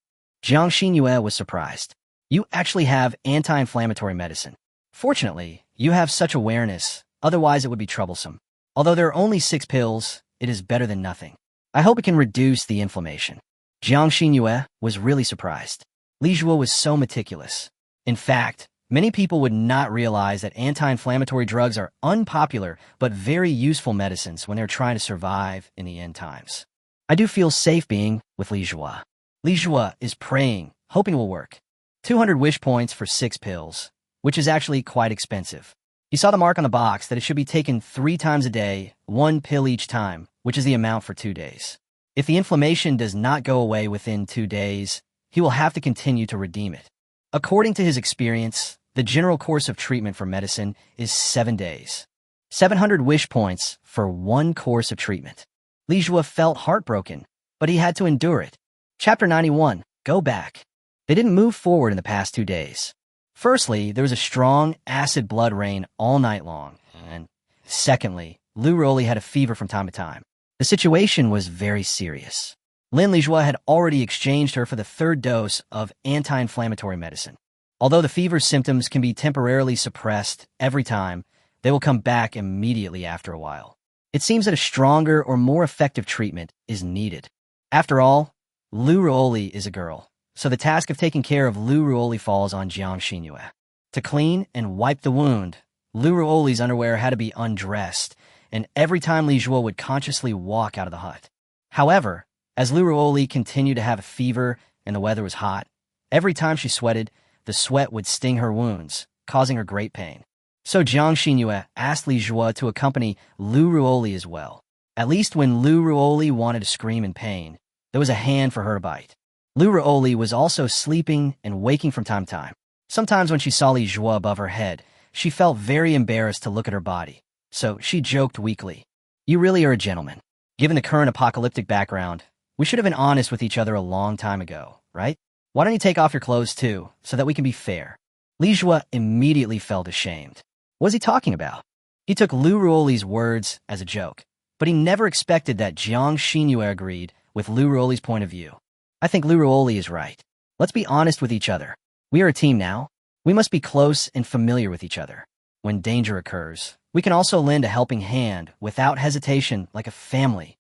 Jiang Xinyue was surprised. "You actually have anti-inflammatory medicine. Fortunately, you have such awareness, otherwise it would be troublesome. Although there are only 6 pills, it is better than nothing. I hope it can reduce the inflammation." Jiang Xinyue was really surprised. Li Zhuo was so meticulous. In fact, many people would not realize that anti-inflammatory drugs are unpopular but very useful medicines when they're trying to survive in the end times. I do feel safe being with Li Zhuo. Li Zhuo is praying, hoping it will work. 200 wish points for 6 pills, which is actually quite expensive. He saw the mark on the box that it should be taken 3 times a day, 1 pill each time, which is the amount for 2 days. If the inflammation does not go away within 2 days, he will have to continue to redeem it. According to his experience, the general course of treatment for medicine is 7 days. 700 wish points for 1 course of treatment. Li Zhuo felt heartbroken, but he had to endure it. Chapter 91, Go Back. They didn't move forward in the past 2 days. Firstly, there was a strong acid blood rain all night long, and secondly, Lu Ruoli had a fever from time to time. The situation was very serious. Lin Li Zhuo had already exchanged her for the 3rd dose of anti-inflammatory medicine. Although the fever's symptoms can be temporarily suppressed every time, they will come back immediately after a while. It seems that a stronger or more effective treatment is needed. After all, Lu Ruoli is a girl, so the task of taking care of Lu Ruoli falls on Jiang Xinyue. To clean and wipe the wound, Lu Ruoli's underwear had to be undressed, and every time Li Zhuo would consciously walk out of the hut. However, as Lu Ruoli continued to have a fever and the weather was hot, every time she sweated, the sweat would sting her wounds, causing her great pain. So Jiang Xinyue asked Li Zhuo to accompany Lu Ruoli as well. At least when Lu Ruoli wanted to scream in pain, there was a hand for her to bite. Lu Ruoli was also sleeping and waking from time to time. Sometimes when she saw Li Zhuo above her head, she felt very embarrassed to look at her body, so she joked weakly, "You really are a gentleman. Given the current apocalyptic background, we should have been honest with each other a long time ago, right? Why don't you take off your clothes too, so that we can be fair?" Li Zhuo immediately felt ashamed. What was he talking about? He took Lu Ruoli's words as a joke, but he never expected that Jiang Xinyue agreed with Lu Ruoli's point of view. "I think Lu Ruoli is right. Let's be honest with each other. We are a team now. We must be close and familiar with each other. When danger occurs, we can also lend a helping hand without hesitation like a family."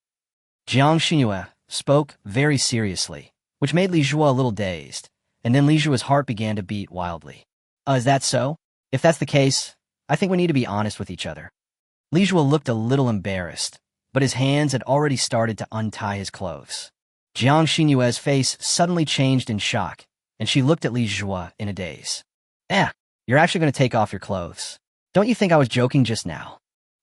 Jiang Xinyue spoke very seriously, which made Li Zhuo a little dazed, and then Li Zhuo's heart began to beat wildly. Is that so? If that's the case, I think we need to be honest with each other." Li Zhuo looked a little embarrassed, but his hands had already started to untie his clothes. Jiang Xinyue's face suddenly changed in shock, and she looked at Li Zhuo in a daze. You're actually going to take off your clothes. Don't you think I was joking just now?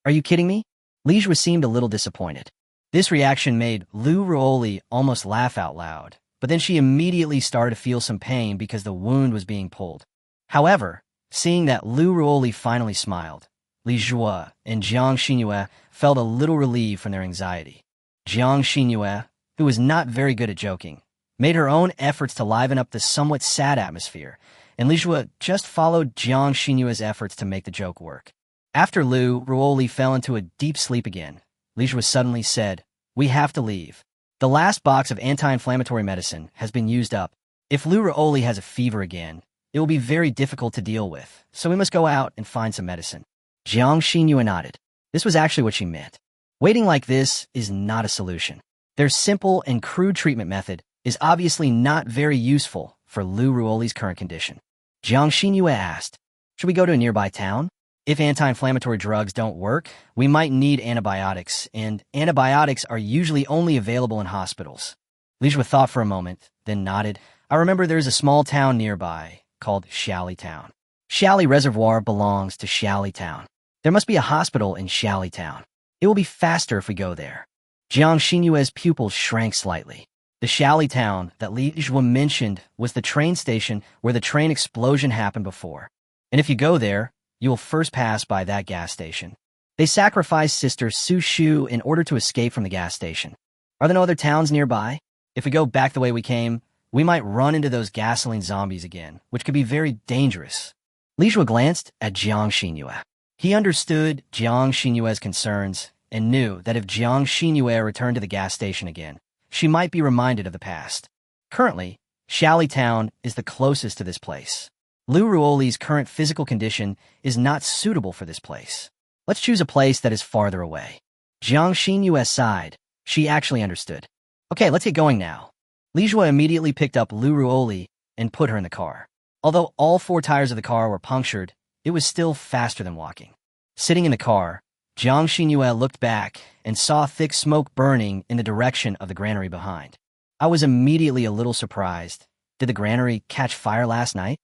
Are you kidding me?" Li Zhuo seemed a little disappointed. This reaction made Lu Ruoli almost laugh out loud, but then she immediately started to feel some pain because the wound was being pulled. However, seeing that Lu Ruoli finally smiled, Li Zhuo and Jiang Xinyue felt a little relieved from their anxiety. Jiang Xinyue, who was not very good at joking, made her own efforts to liven up the somewhat sad atmosphere, and Li Zhuo just followed Jiang Xinyue's efforts to make the joke work. After Lu Ruoli fell into a deep sleep again, Li Zhuo suddenly said, "We have to leave. The last box of anti-inflammatory medicine has been used up. If Lu Ruoli has a fever again, it will be very difficult to deal with, so we must go out and find some medicine." Jiang Xinyue nodded. This was actually what she meant. Waiting like this is not a solution. Their simple and crude treatment method is obviously not very useful for Lu Ruoli's current condition. Jiang Xinyue asked, "Should we go to a nearby town? If anti-inflammatory drugs don't work, we might need antibiotics, and antibiotics are usually only available in hospitals." Li Zhuo thought for a moment, then nodded. "I remember there's a small town nearby called Xiaoli Town. Xiaoli Reservoir belongs to Xiaoli Town. There must be a hospital in Xiaoli Town. It will be faster if we go there." Jiang Xinyue's pupils shrank slightly. The Xiaoli Town that Li Zhuo mentioned was the train station where the train explosion happened before. And if you go there, you will first pass by that gas station. They sacrificed Sister Su Shu in order to escape from the gas station. Are there no other towns nearby? If we go back the way we came, we might run into those gasoline zombies again, which could be very dangerous. Li Zhuo glanced at Jiang Xinyue. He understood Jiang Xinyue's concerns and knew that if Jiang Xinyue returned to the gas station again, she might be reminded of the past. Currently, Xiaoli Town is the closest to this place. Lu Ruoli's current physical condition is not suitable for this place. Let's choose a place that is farther away. Jiang Xinyue sighed. She actually understood. Okay, let's get going now. Li Zhuo immediately picked up Lu Ruoli and put her in the car. Although all 4 tires of the car were punctured, it was still faster than walking. Sitting in the car, Jiang Xinyue looked back and saw thick smoke burning in the direction of the granary behind. I was immediately a little surprised. Did the granary catch fire last night?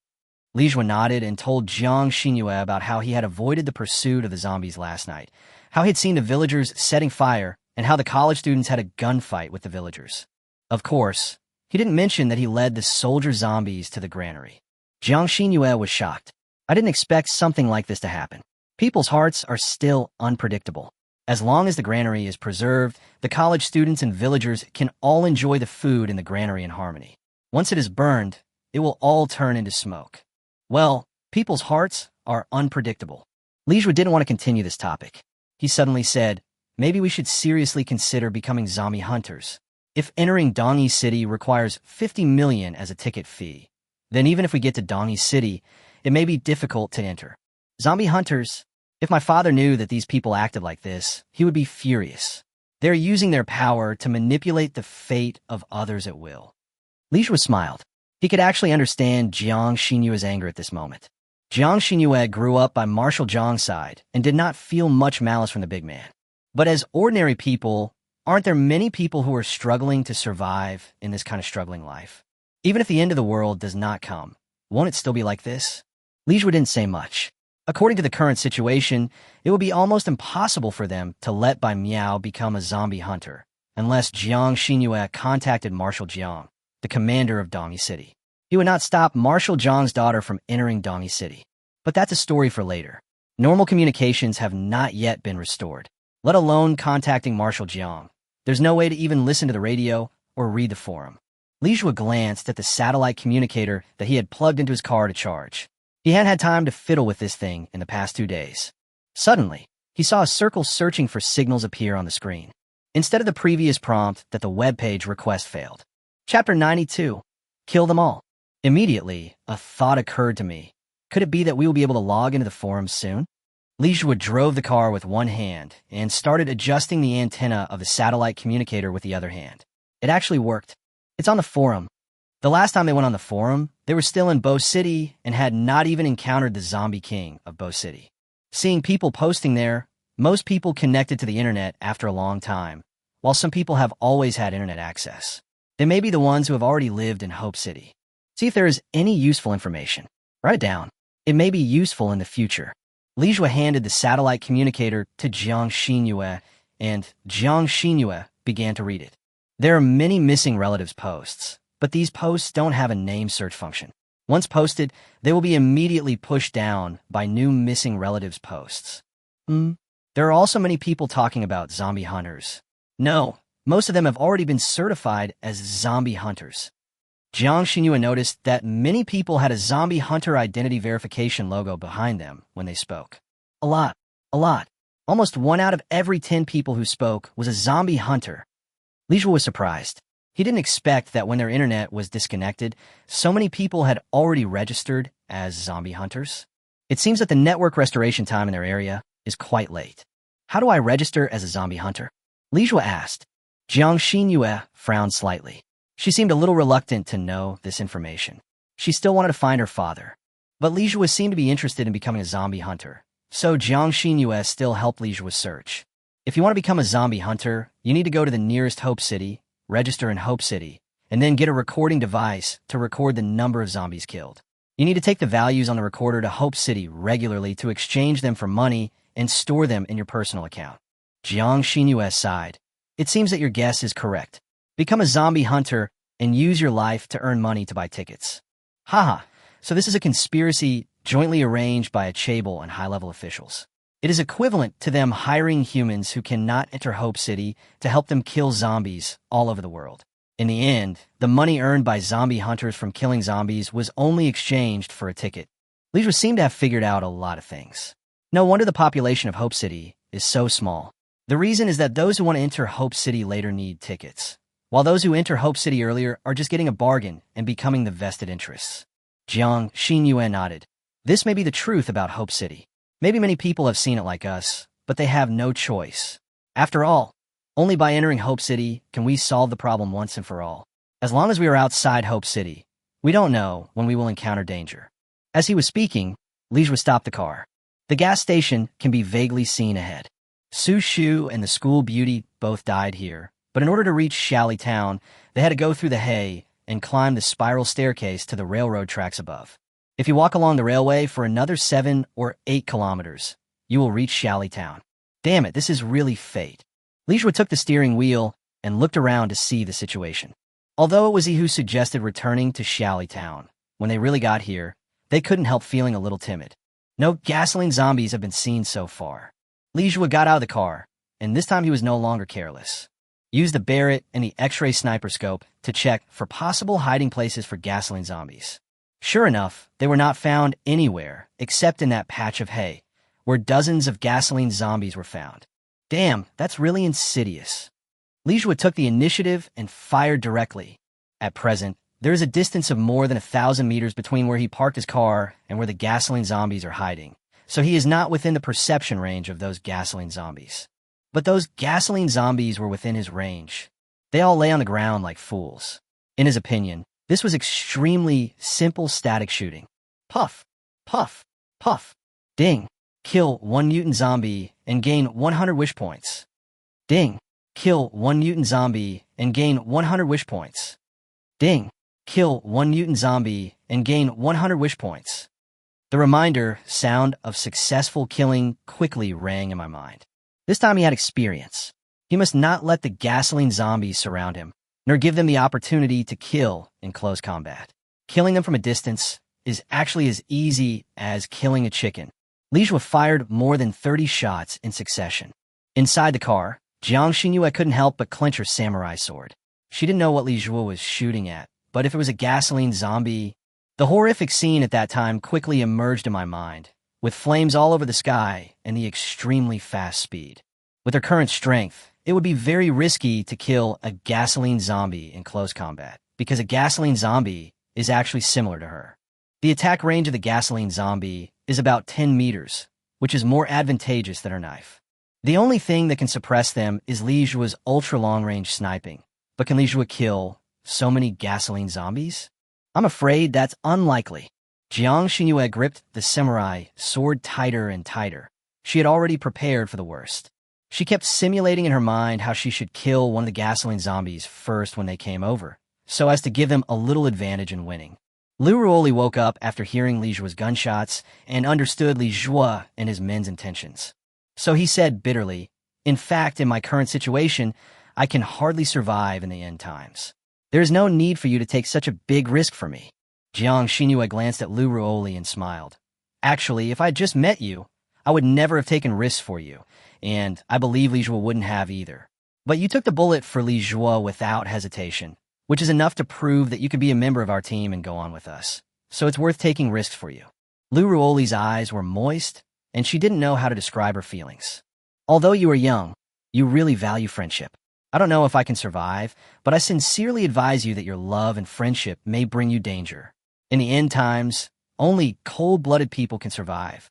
Li Zhuo nodded and told Jiang Xinyue about how he had avoided the pursuit of the zombies last night, how he had seen the villagers setting fire, and how the college students had a gunfight with the villagers. Of course, he didn't mention that he led the soldier zombies to the granary. Jiang Xinyue was shocked. I didn't expect something like this to happen. People's hearts are still unpredictable. As long as the granary is preserved, the college students and villagers can all enjoy the food in the granary in harmony. Once it is burned, it will all turn into smoke. Well, people's hearts are unpredictable. Li Zhuo didn't want to continue this topic. He suddenly said, maybe we should seriously consider becoming zombie hunters. If entering Dongyi City requires 50 million as a ticket fee, then even if we get to Dongyi City, it may be difficult to enter. Zombie hunters. If my father knew that these people acted like this, he would be furious. They're using their power to manipulate the fate of others at will. Li Zhuo smiled. He could actually understand Jiang Xinyue's anger at this moment. Jiang Xinyue grew up by Marshal Zhang's side and did not feel much malice from the big man. But as ordinary people, aren't there many people who are struggling to survive in this kind of struggling life? Even if the end of the world does not come, won't it still be like this? Li Zhuo didn't say much. According to the current situation, it would be almost impossible for them to let Bai Miao become a zombie hunter, unless Jiang Xinyue contacted Marshal Jiang, the commander of Dami City. He would not stop Marshal Jiang's daughter from entering Dami City. But that's a story for later. Normal communications have not yet been restored, let alone contacting Marshal Jiang. There's no way to even listen to the radio or read the forum. Li Zhuo glanced at the satellite communicator that he had plugged into his car to charge. He hadn't had time to fiddle with this thing in the past 2 days. Suddenly, he saw a circle searching for signals appear on the screen, instead of the previous prompt that the web page request failed. Chapter 92. Kill them all. Immediately, a thought occurred to me. Could it be that we will be able to log into the forums soon? Li Zhuo drove the car with one hand and started adjusting the antenna of the satellite communicator with the other hand. It actually worked. It's on the forum. The last time they went on the forum, they were still in Bo City and had not even encountered the zombie king of Bo City. Seeing people posting there, most people connected to the internet after a long time, while some people have always had internet access. They may be the ones who have already lived in Hope City. See if there is any useful information. Write it down. It may be useful in the future. Li Zhuo handed the satellite communicator to Jiang Xinyue, and Jiang Xinyue began to read it. There are many missing relatives posts, but these posts don't have a name search function. Once posted, they will be immediately pushed down by new missing relatives posts. There are also many people talking about zombie hunters. No, most of them have already been certified as zombie hunters. Jiang Xinyue noticed that many people had a zombie hunter identity verification logo behind them when they spoke. A lot. Almost 1 out of every 10 people who spoke was a zombie hunter. Li Zhuo was surprised. He didn't expect that when their internet was disconnected, so many people had already registered as zombie hunters. It seems that the network restoration time in their area is quite late. How do I register as a zombie hunter? Li Zhuo asked. Jiang Xinyue frowned slightly. She seemed a little reluctant to know this information. She still wanted to find her father. But Li Zhuo seemed to be interested in becoming a zombie hunter, so Jiang Xinyue still helped Li Zhuo search. If you want to become a zombie hunter, you need to go to the nearest Hope City, register in Hope City, and then get a recording device to record the number of zombies killed. You need to take the values on the recorder to Hope City regularly to exchange them for money and store them in your personal account. Jiang Xinyue sighed. It seems that your guess is correct. Become a zombie hunter and use your life to earn money to buy tickets. Haha, so this is a conspiracy jointly arranged by a chaebol and high-level officials. It is equivalent to them hiring humans who cannot enter Hope City to help them kill zombies all over the world. In the end, the money earned by zombie hunters from killing zombies was only exchanged for a ticket. Li Zhuo seemed to have figured out a lot of things. No wonder the population of Hope City is so small. The reason is that those who want to enter Hope City later need tickets, while those who enter Hope City earlier are just getting a bargain and becoming the vested interests. Jiang Xinyue nodded. This may be the truth about Hope City. Maybe many people have seen it like us, but they have no choice. After all, only by entering Hope City can we solve the problem once and for all. As long as we are outside Hope City, we don't know when we will encounter danger. As he was speaking, Li Zhuo stopped the car. The gas station can be vaguely seen ahead. Su Shu and the school beauty both died here, but in order to reach Xiaoli Town, they had to go through the hay and climb the spiral staircase to the railroad tracks above. If you walk along the railway for another 7 or 8 kilometers, you will reach Xiaoli Town. Damn it, this is really fate. Li Zhuo took the steering wheel and looked around to see the situation. Although it was he who suggested returning to Xiaoli Town, when they really got here, they couldn't help feeling a little timid. No gasoline zombies have been seen so far. Li Zhuo got out of the car, and this time he was no longer careless. Used the Barrett and the X-ray sniper scope to check for possible hiding places for gasoline zombies. Sure enough, they were not found anywhere except in that patch of hay, where dozens of gasoline zombies were found. Damn, that's really insidious. Li Zhuo took the initiative and fired directly. At present, there is a distance of more than 1,000 meters between where he parked his car and where the gasoline zombies are hiding, so he is not within the perception range of those gasoline zombies. But those gasoline zombies were within his range. They all lay on the ground like fools. In his opinion, this was extremely simple static shooting. Puff, puff. Puff. Ding. Kill 1 mutant zombie and gain 100 wish points. Ding. Kill 1 mutant zombie and gain 100 wish points. Ding. Kill 1 mutant zombie and gain 100 wish points. The reminder sound of successful killing quickly rang in my mind. This time he had experience. He must not let the gasoline zombies surround him, nor give them the opportunity to kill in close combat. Killing them from a distance is actually as easy as killing a chicken. Li Zhuo fired more than 30 shots in succession. Inside the car, Jiang Xinyue couldn't help but clench her samurai sword. She didn't know what Li Zhuo was shooting at, but if it was a gasoline zombie... The horrific scene at that time quickly emerged in my mind, with flames all over the sky and the extremely fast speed. With her current strength, it would be very risky to kill a gasoline zombie in close combat, because a gasoline zombie is actually similar to her. The attack range of the gasoline zombie is about 10 meters, which is more advantageous than her knife. The only thing that can suppress them is Li Zhuo's ultra-long-range sniping. But can Li Zhuo kill so many gasoline zombies? I'm afraid that's unlikely. Jiang Xinyue gripped the samurai sword tighter and tighter. She had already prepared for the worst. She kept simulating in her mind how she should kill one of the gasoline zombies first when they came over, so as to give them a little advantage in winning. Lu Ruoli woke up after hearing Li Zhuo's gunshots and understood Li Zhuo and his men's intentions. So he said bitterly, "In fact, in my current situation, I can hardly survive in the end times. There is no need for you to take such a big risk for me." Jiang Xinyue glanced at Lu Ruoli and smiled. "Actually, if I had just met you, I would never have taken risks for you, and I believe Li Zhuo wouldn't have either. But you took the bullet for Li Zhuo without hesitation, which is enough to prove that you could be a member of our team and go on with us. So it's worth taking risks for you." Lu Ruoli's eyes were moist, and she didn't know how to describe her feelings. "Although you are young, you really value friendship. I don't know if I can survive, but I sincerely advise you that your love and friendship may bring you danger. In the end times, only cold-blooded people can survive."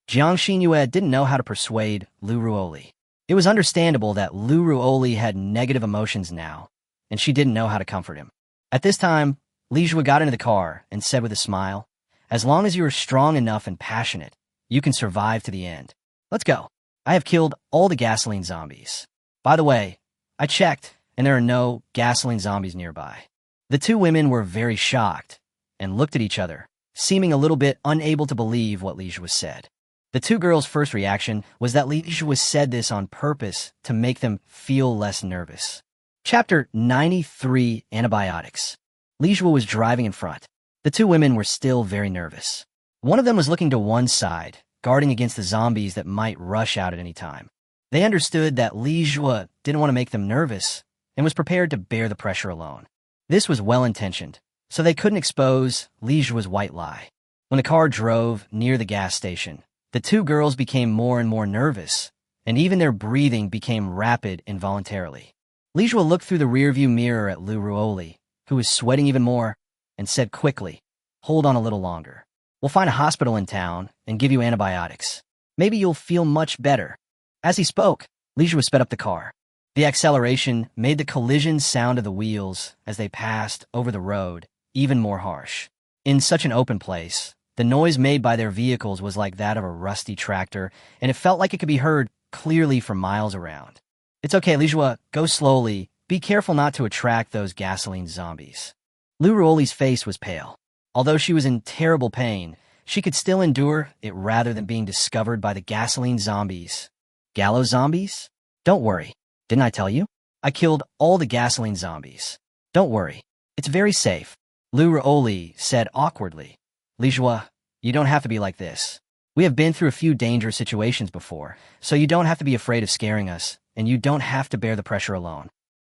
Jiang Xinyue didn't know how to persuade Lu Ruoli. It was understandable that Lu Ruoli had negative emotions now, and she didn't know how to comfort him. At this time, Li Zhuo got into the car and said with a smile, "As long as you are strong enough and passionate, you can survive to the end. Let's go. I have killed all the gasoline zombies. By the way, I checked, and there are no gasoline zombies nearby." The two women were very shocked and looked at each other, seeming a little bit unable to believe what Li Zhuo said. The two girls' first reaction was that Li Zhuo said this on purpose to make them feel less nervous. Chapter 93, Antibiotics. Li Zhuo was driving in front. The two women were still very nervous. One of them was looking to one side, guarding against the zombies that might rush out at any time. They understood that Li Zhuo didn't want to make them nervous and was prepared to bear the pressure alone. This was well-intentioned, so they couldn't expose Li Zhuo's white lie. When the car drove near the gas station, the two girls became more and more nervous, and even their breathing became rapid involuntarily. Li Zhuo looked through the rearview mirror at Lu Ruoli, who was sweating even more, and said quickly, "Hold on a little longer. We'll find a hospital in town and give you antibiotics. Maybe you'll feel much better." As he spoke, Li Zhuo sped up the car. The acceleration made the collision sound of the wheels as they passed over the road even more harsh. In such an open place, the noise made by their vehicles was like that of a rusty tractor, and it felt like it could be heard clearly from miles around. "It's okay, Li Zhuo, go slowly. Be careful not to attract those gasoline zombies." Lu Ruoli's face was pale. Although she was in terrible pain, she could still endure it rather than being discovered by the gasoline zombies. "Gallows zombies? Don't worry. Didn't I tell you? I killed all the gasoline zombies. Don't worry. It's very safe," Lu Ruoli said awkwardly. "Li Zhuo, you don't have to be like this. We have been through a few dangerous situations before, so you don't have to be afraid of scaring us, and you don't have to bear the pressure alone."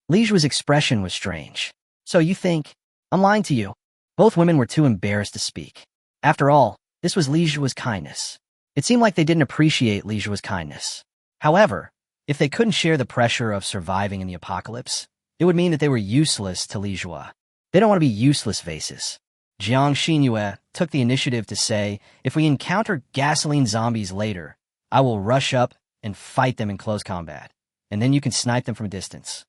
Li Zhuo's expression was strange. "So you think I'm lying to you?" Both women were too embarrassed to speak. After all, this was Li Zhuo's kindness. It seemed like they didn't appreciate Li Zhuo's kindness. However, if they couldn't share the pressure of surviving in the apocalypse, it would mean that they were useless to Li Zhuo. They don't want to be useless vases. Jiang Xinyue took the initiative to say, "If we encounter gasoline zombies later, I will rush up and fight them in close combat, and then you can snipe them from a distance."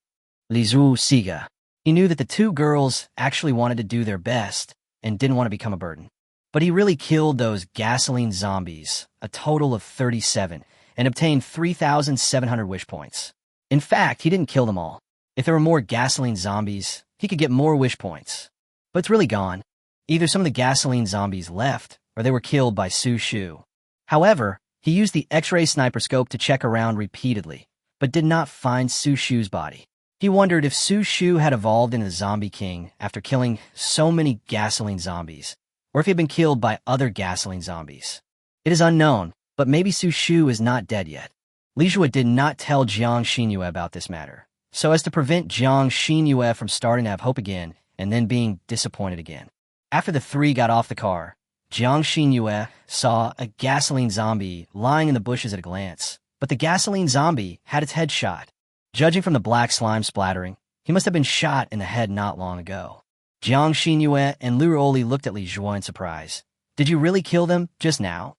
Li Zhuo siga. He knew that the two girls actually wanted to do their best and didn't want to become a burden. But he really killed those gasoline zombies, a total of 37, and obtained 3,700 wish points. In fact, he didn't kill them all. If there were more gasoline zombies, he could get more wish points. But it's really gone. Either some of the gasoline zombies left, or they were killed by Su Shu. However, he used the X-ray sniper scope to check around repeatedly, but did not find Su Shu's body. He wondered if Su Shu had evolved into the Zombie King after killing so many gasoline zombies, or if he had been killed by other gasoline zombies. It is unknown, but maybe Su Shu is not dead yet. Li Zhuo did not tell Jiang Xinyue about this matter, so as to prevent Jiang Xinyue from starting to have hope again and then being disappointed again. After the three got off the car, Jiang Xinyue saw a gasoline zombie lying in the bushes at a glance, but the gasoline zombie had its head shot. Judging from the black slime splattering, he must have been shot in the head not long ago. Jiang Xinyue and Lu Ruoli looked at Li Zhuo in surprise. Did you really kill them just now?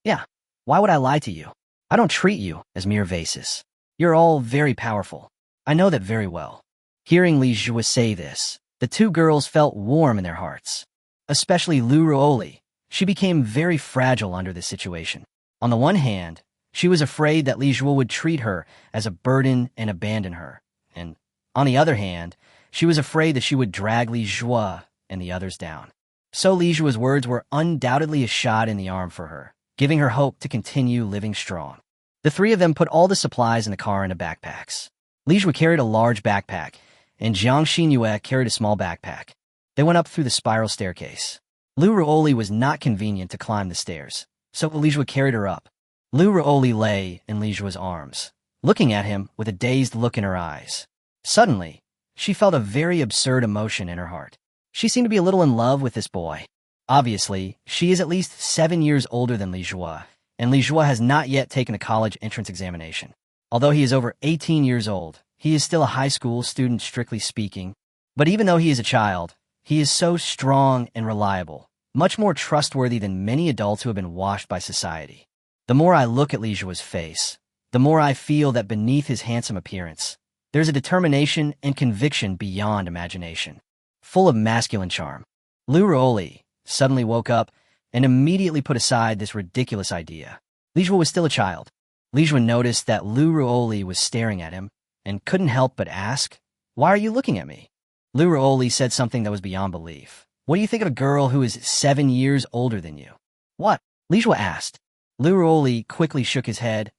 Yeah. Why would I lie to you? I don't treat you as mere vases. You're all very powerful. I know that very well. Hearing Li Zhuo say this, the two girls felt warm in their hearts. Especially Lu Ruoli. She became very fragile under this situation. On the one hand, she was afraid that Li Zhuo would treat her as a burden and abandon her. And on the other hand, she was afraid that she would drag Li Zhuo and the others down. So Li Zhuo's words were undoubtedly a shot in the arm for her, giving her hope to continue living strong. The three of them put all the supplies in the car into backpacks. Li Zhuo carried a large backpack, and Jiang Xinyue carried a small backpack. They went up through the spiral staircase. Lu Ruoli was not convenient to climb the stairs, so Li Zhuo carried her up. Lu Ruoli lay in Li Zhuo's arms, looking at him with a dazed look in her eyes. Suddenly, she felt a very absurd emotion in her heart. She seemed to be a little in love with this boy. Obviously, she is at least 7 years older than Li Zhuo, and Li Zhuo has not yet taken a college entrance examination. Although he is over 18 years old, he is still a high school student strictly speaking. But even though he is a child, he is so strong and reliable, much more trustworthy than many adults who have been washed by society. The more I look at Li Zhuo's face, the more I feel that beneath his handsome appearance, there's a determination and conviction beyond imagination, full of masculine charm. Lu Ruoli suddenly woke up and immediately put aside this ridiculous idea. Li Zhuo was still a child. Li Zhuo noticed that Lu Ruoli was staring at him and couldn't help but ask, "Why are you looking at me?" Lu Ruoli said something that was beyond belief. "What do you think of a girl who is 7 years older than you?" "What?" Li Zhuo asked. Lu Ruoli quickly shook his head.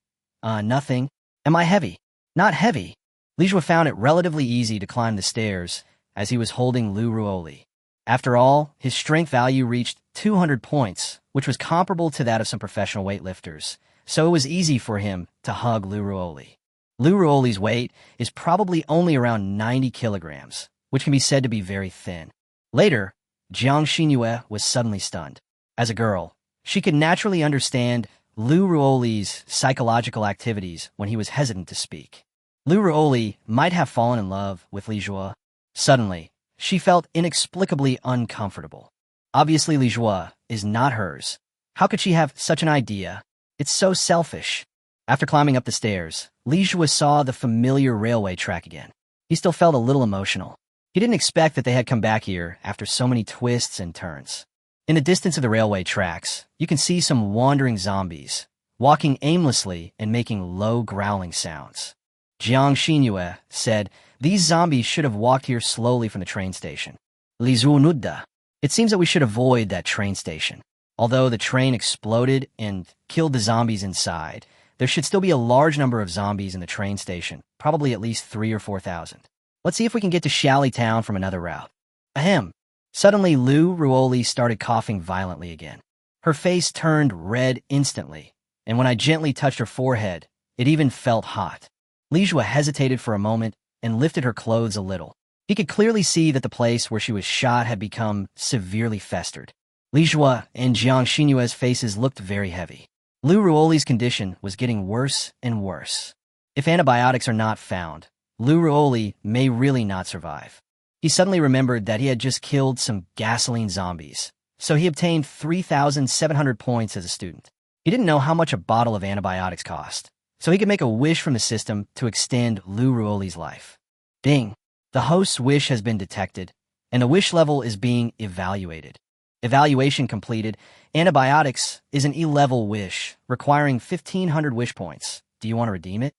Nothing. Am I heavy?" "Not heavy." Li Zhuo found it relatively easy to climb the stairs as he was holding Lu Ruoli. After all, his strength value reached 200 points, which was comparable to that of some professional weightlifters, so it was easy for him to hug Lu Ruoli. Lu Ruoli's weight is probably only around 90 kilograms, which can be said to be very thin. Later, Jiang Xinyue was suddenly stunned. As a girl, she could naturally understand Lu Ruoli's psychological activities when he was hesitant to speak. Lu Ruoli might have fallen in love with Li Zhuo. Suddenly, she felt inexplicably uncomfortable. Obviously, Li Zhuo is not hers. How could she have such an idea? It's so selfish. After climbing up the stairs, Li Zhuo saw the familiar railway track again. He still felt a little emotional. He didn't expect that they had come back here after so many twists and turns. In the distance of the railway tracks, you can see some wandering zombies, walking aimlessly and making low growling sounds. Jiang Xinyue said, "These zombies should have walked here slowly from the train station." Li Zhuo nudda. It seems that we should avoid that train station. Although the train exploded and killed the zombies inside, there should still be a large number of zombies in the train station, probably at least 3,000 or 4,000. Let's see if we can get to Shally Town from another route. Ahem. Suddenly, Lu Ruoli started coughing violently again. Her face turned red instantly, and when I gently touched her forehead, it even felt hot. Li Zhuo hesitated for a moment and lifted her clothes a little. He could clearly see that the place where she was shot had become severely festered. Li Zhuo and Jiang Xinyue's faces looked very heavy. Lu Ruoli's condition was getting worse and worse. If antibiotics are not found, Lu Ruoli may really not survive. He suddenly remembered that he had just killed some gasoline zombies, so he obtained 3,700 points as a student. He didn't know how much a bottle of antibiotics cost, so he could make a wish from the system to extend Lu Ruoli's life. Ding! The host's wish has been detected, and the wish level is being evaluated. Evaluation completed. Antibiotics is an E-level wish, requiring 1,500 wish points. Do you want to redeem it?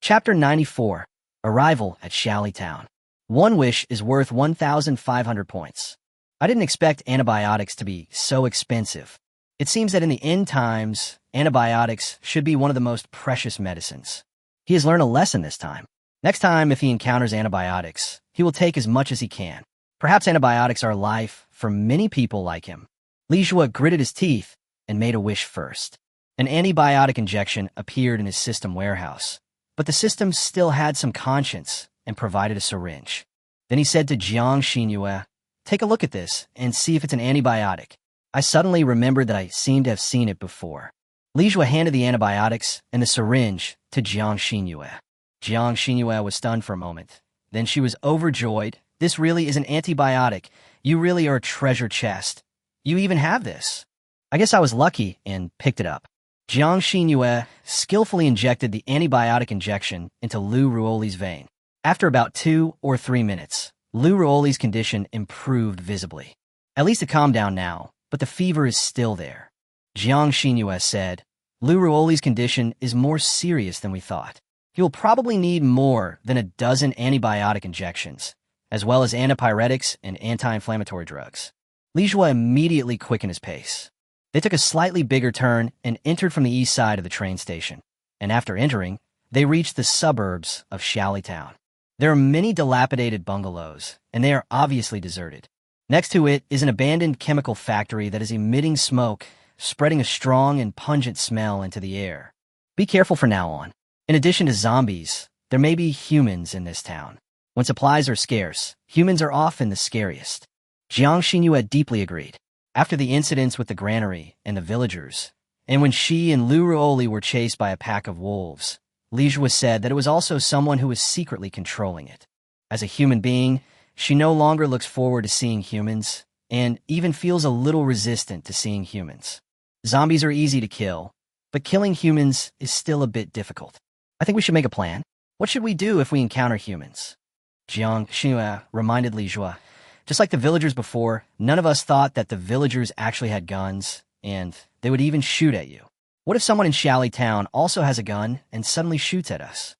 Chapter 94. Arrival at Xiaoli Town. One wish is worth 1,500 points. I didn't expect antibiotics to be so expensive. It seems that in the end times, antibiotics should be one of the most precious medicines. He has learned a lesson this time. Next time, if he encounters antibiotics, he will take as much as he can. Perhaps antibiotics are life for many people like him. Li Zhua gritted his teeth and made a wish first. An antibiotic injection appeared in his system warehouse, but the system still had some conscience and provided a syringe. Then he said to Jiang Xinyue, "Take a look at this and see if it's an antibiotic." I suddenly remembered that I seemed to have seen it before. Li Zhua handed the antibiotics and the syringe to Jiang Xinyue. Jiang Xinyue was stunned for a moment. Then she was overjoyed. "This really is an antibiotic. You really are a treasure chest. You even have this." I guess I was lucky and picked it up. Jiang Xinyue skillfully injected the antibiotic injection into Lu Ruoli's vein. After about 2 or 3 minutes, Lu Ruoli's condition improved visibly. "At least it calmed down now, but the fever is still there." Jiang Xinyue said, "Lu Ruoli's condition is more serious than we thought. He will probably need more than a dozen antibiotic injections, as well as antipyretics and anti-inflammatory drugs." Li Zhua immediately quickened his pace. They took a slightly bigger turn and entered from the east side of the train station. And after entering, they reached the suburbs of Xiaoli Town. There are many dilapidated bungalows, and they are obviously deserted. Next to it is an abandoned chemical factory that is emitting smoke, spreading a strong and pungent smell into the air. Be careful from now on. In addition to zombies, there may be humans in this town. When supplies are scarce, humans are often the scariest. Jiang Xinyue deeply agreed. After the incidents with the granary and the villagers, and when she and Lu Ruoli were chased by a pack of wolves, Li Zhua said that it was also someone who was secretly controlling it. As a human being, she no longer looks forward to seeing humans, and even feels a little resistant to seeing humans. Zombies are easy to kill, but killing humans is still a bit difficult. I think we should make a plan. What should we do if we encounter humans? Jiang Xinyue reminded Li Zhua. Just like the villagers before, none of us thought that the villagers actually had guns, and they would even shoot at you. What if someone in Xiaoli Town also has a gun and suddenly shoots at us?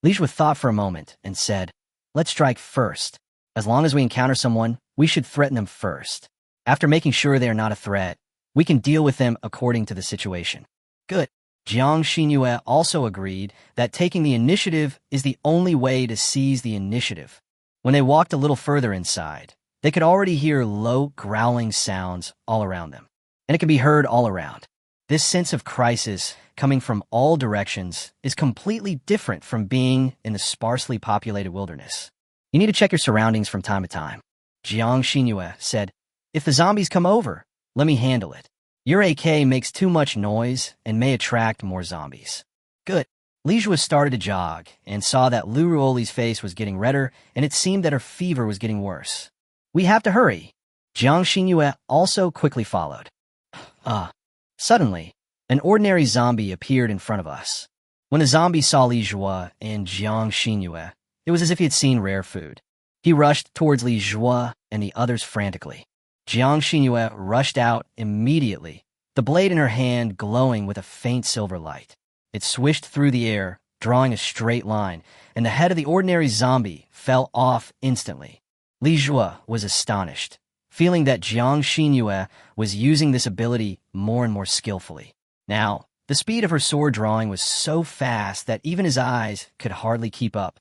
Li Zhua thought for a moment and said, "Let's strike first. As long as we encounter someone, we should threaten them first. After making sure they are not a threat, we can deal with them according to the situation." Good. Jiang Xinyue also agreed that taking the initiative is the only way to seize the initiative. When they walked a little further inside, they could already hear low, growling sounds all around them, and it could be heard all around. This sense of crisis coming from all directions is completely different from being in the sparsely populated wilderness. You need to check your surroundings from time to time. Jiang Xinyue said, "If the zombies come over, let me handle it. Your AK makes too much noise and may attract more zombies." Good. Li Zhua started to jog and saw that Lu Ruoli's face was getting redder, and it seemed that her fever was getting worse. "We have to hurry." Jiang Xinyue also quickly followed. Suddenly, an ordinary zombie appeared in front of us. When the zombie saw Li Zhua and Jiang Xinyue, it was as if he had seen rare food. He rushed towards Li Zhua and the others frantically. Jiang Xinyue rushed out immediately, the blade in her hand glowing with a faint silver light. It swished through the air, drawing a straight line, and the head of the ordinary zombie fell off instantly. Li Zhua was astonished, feeling that Jiang Xinyue was using this ability more and more skillfully. Now, the speed of her sword drawing was so fast that even his eyes could hardly keep up.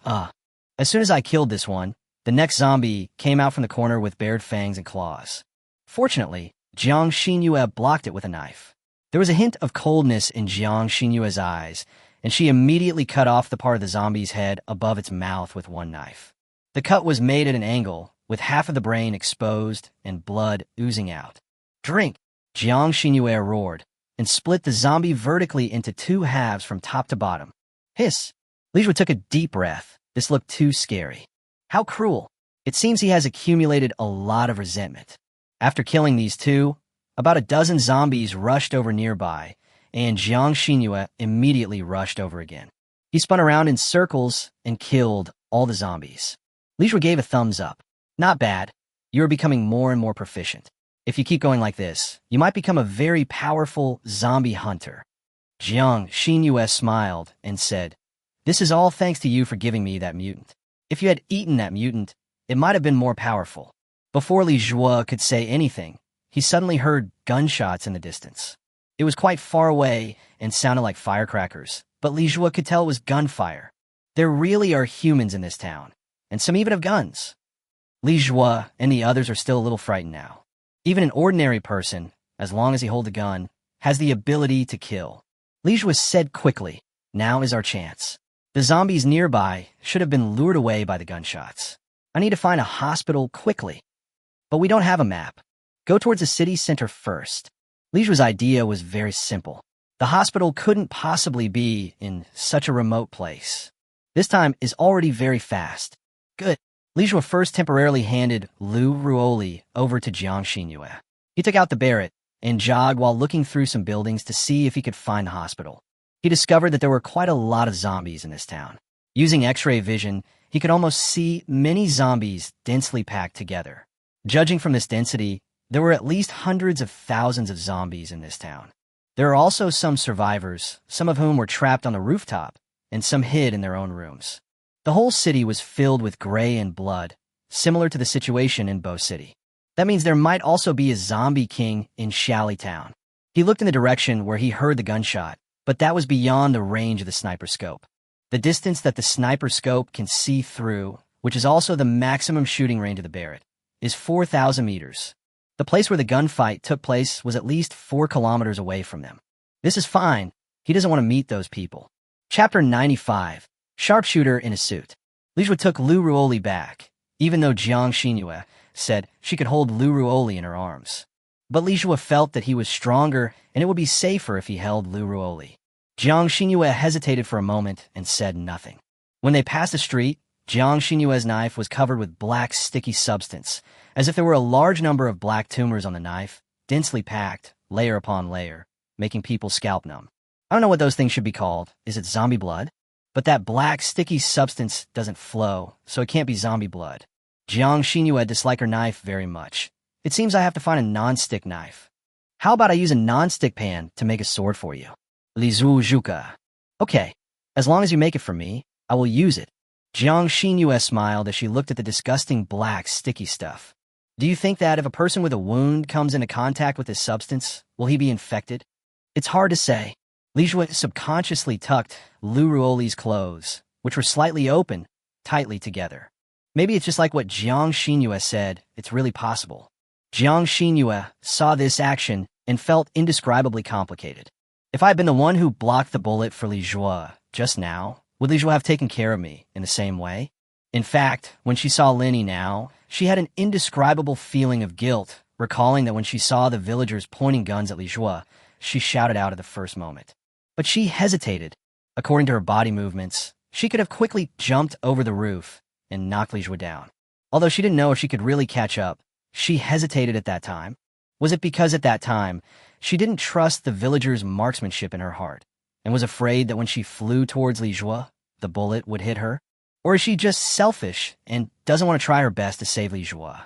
As soon as I killed this one, the next zombie came out from the corner with bared fangs and claws. Fortunately, Jiang Xinyue blocked it with a knife. There was a hint of coldness in Jiang Xinyue's eyes, and she immediately cut off the part of the zombie's head above its mouth with one knife. The cut was made at an angle, with half of the brain exposed and blood oozing out. "Drink!" Jiang Xinyue roared, and split the zombie vertically into 2 halves from top to bottom. Hiss! Li Zhua took a deep breath. This looked too scary. How cruel. It seems he has accumulated a lot of resentment. After killing these 2, about a dozen zombies rushed over nearby, and Jiang Xinyue immediately rushed over again. He spun around in circles and killed all the zombies. Li Zhua gave a thumbs up. "Not bad. You are becoming more and more proficient." If you keep going like this, you might become a very powerful zombie hunter. Jiang Xinyue smiled and said, "This is all thanks to you for giving me that mutant. If you had eaten that mutant, it might have been more powerful." Before Li Zhuo could say anything, he suddenly heard gunshots in the distance. It was quite far away and sounded like firecrackers, but Li Zhuo could tell it was gunfire. There really are humans in this town, and some even have guns. Li Zhuo and the others are still a little frightened now. Even an ordinary person, as long as he holds a gun, has the ability to kill. Li Zhuo said quickly, "Now is our chance. The zombies nearby should have been lured away by the gunshots. I need to find a hospital quickly. But we don't have a map. Go towards the city center first." Li Zhuo's idea was very simple. The hospital couldn't possibly be in such a remote place. This time is already very fast. Good. Li Zhuo first temporarily handed Lu Ruoli over to Jiang Xinyue. He took out the Barrett and jogged while looking through some buildings to see if he could find the hospital. He discovered that there were quite a lot of zombies in this town. Using X-ray vision, he could almost see many zombies densely packed together. Judging from this density, there were at least hundreds of thousands of zombies in this town. There are also some survivors, some of whom were trapped on the rooftop, and some hid in their own rooms. The whole city was filled with gray and blood, similar to the situation in Bo City. That means there might also be a zombie king in Xiaoli Town. He looked in the direction where he heard the gunshot, but that was beyond the range of the sniper scope. The distance that the sniper scope can see through, which is also the maximum shooting range of the Barrett, is 4,000 meters. The place where the gunfight took place was at least 4 kilometers away from them. This is fine. He doesn't want to meet those people. Chapter 95. Sharpshooter in a Suit. Li Zhuo took Lu Ruoli back, even though Jiang Xinyue said she could hold Lu Ruoli in her arms. But Li Zhuo felt that he was stronger and it would be safer if he held Lu Ruoli. Jiang Xinyue hesitated for a moment and said nothing. When they passed a street, Jiang Xinyue's knife was covered with black sticky substance, as if there were a large number of black tumors on the knife, densely packed, layer upon layer, making people scalp numb. I don't know what those things should be called. Is it zombie blood? But that black sticky substance doesn't flow, so it can't be zombie blood. Jiang Xinyue disliked her knife very much. It seems I have to find a non-stick knife. How about I use a non-stick pan to make a sword for you? Li Zhu Zhuka. Okay, as long as you make it for me, I will use it. Jiang Xinyue smiled as she looked at the disgusting black sticky stuff. Do you think that if a person with a wound comes into contact with this substance, will he be infected? It's hard to say. Li Zhuo subconsciously tucked Lu Ruoli's clothes, which were slightly open, tightly together. Maybe it's just like what Jiang Xinyue said, it's really possible. Jiang Xinyue saw this action and felt indescribably complicated. If I had been the one who blocked the bullet for Li Zhuo just now, would Li Zhuo have taken care of me in the same way? In fact, when she saw Linny now, she had an indescribable feeling of guilt, recalling that when she saw the villagers pointing guns at Li Zhuo, she shouted out at the first moment. But she hesitated. According to her body movements, she could have quickly jumped over the roof and knocked Li Zhuo down. Although she didn't know if she could really catch up, she hesitated at that time. Was it because at that time, she didn't trust the villagers' marksmanship in her heart, and was afraid that when she flew towards Li Zhuo, the bullet would hit her? Or is she just selfish and doesn't want to try her best to save Li Zhuo?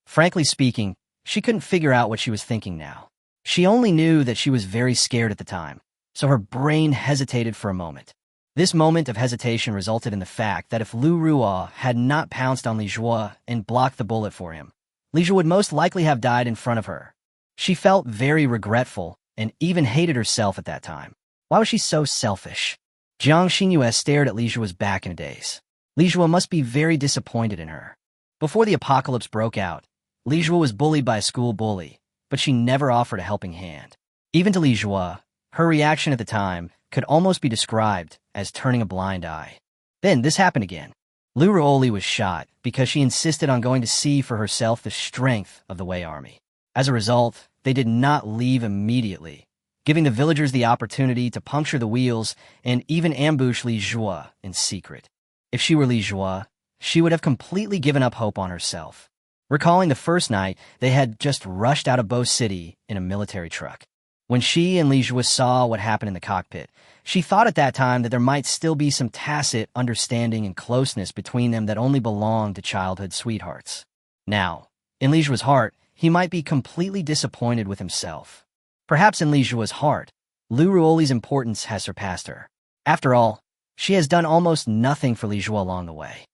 Frankly speaking, she couldn't figure out what she was thinking now. She only knew that she was very scared at the time, so her brain hesitated for a moment. This moment of hesitation resulted in the fact that if Lu Ruo had not pounced on Li Zhuo and blocked the bullet for him, Li Zhuo would most likely have died in front of her. She felt very regretful and even hated herself at that time. Why was she so selfish? Jiang Xinyue stared at Li Zhuo's back in a daze. Li Zhuo must be very disappointed in her. Before the apocalypse broke out, Li Zhuo was bullied by a school bully, but she never offered a helping hand. Even to Li Zhuo, her reaction at the time could almost be described as turning a blind eye. Then this happened again. Lu Ruoli was shot because she insisted on going to see for herself the strength of the Wei army. As a result, they did not leave immediately, giving the villagers the opportunity to puncture the wheels and even ambush Li Zhuo in secret. If she were Li Zhuo, she would have completely given up hope on herself. Recalling the first night, they had just rushed out of Bo City in a military truck. When she and Li Zhuo saw what happened in the cockpit, she thought at that time that there might still be some tacit understanding and closeness between them that only belonged to childhood sweethearts. Now, in Li Zhuo's heart, he might be completely disappointed with himself. Perhaps in Li Zhuo's heart, Lu Ruoli's importance has surpassed her. After all, she has done almost nothing for Li Zhuo along the way.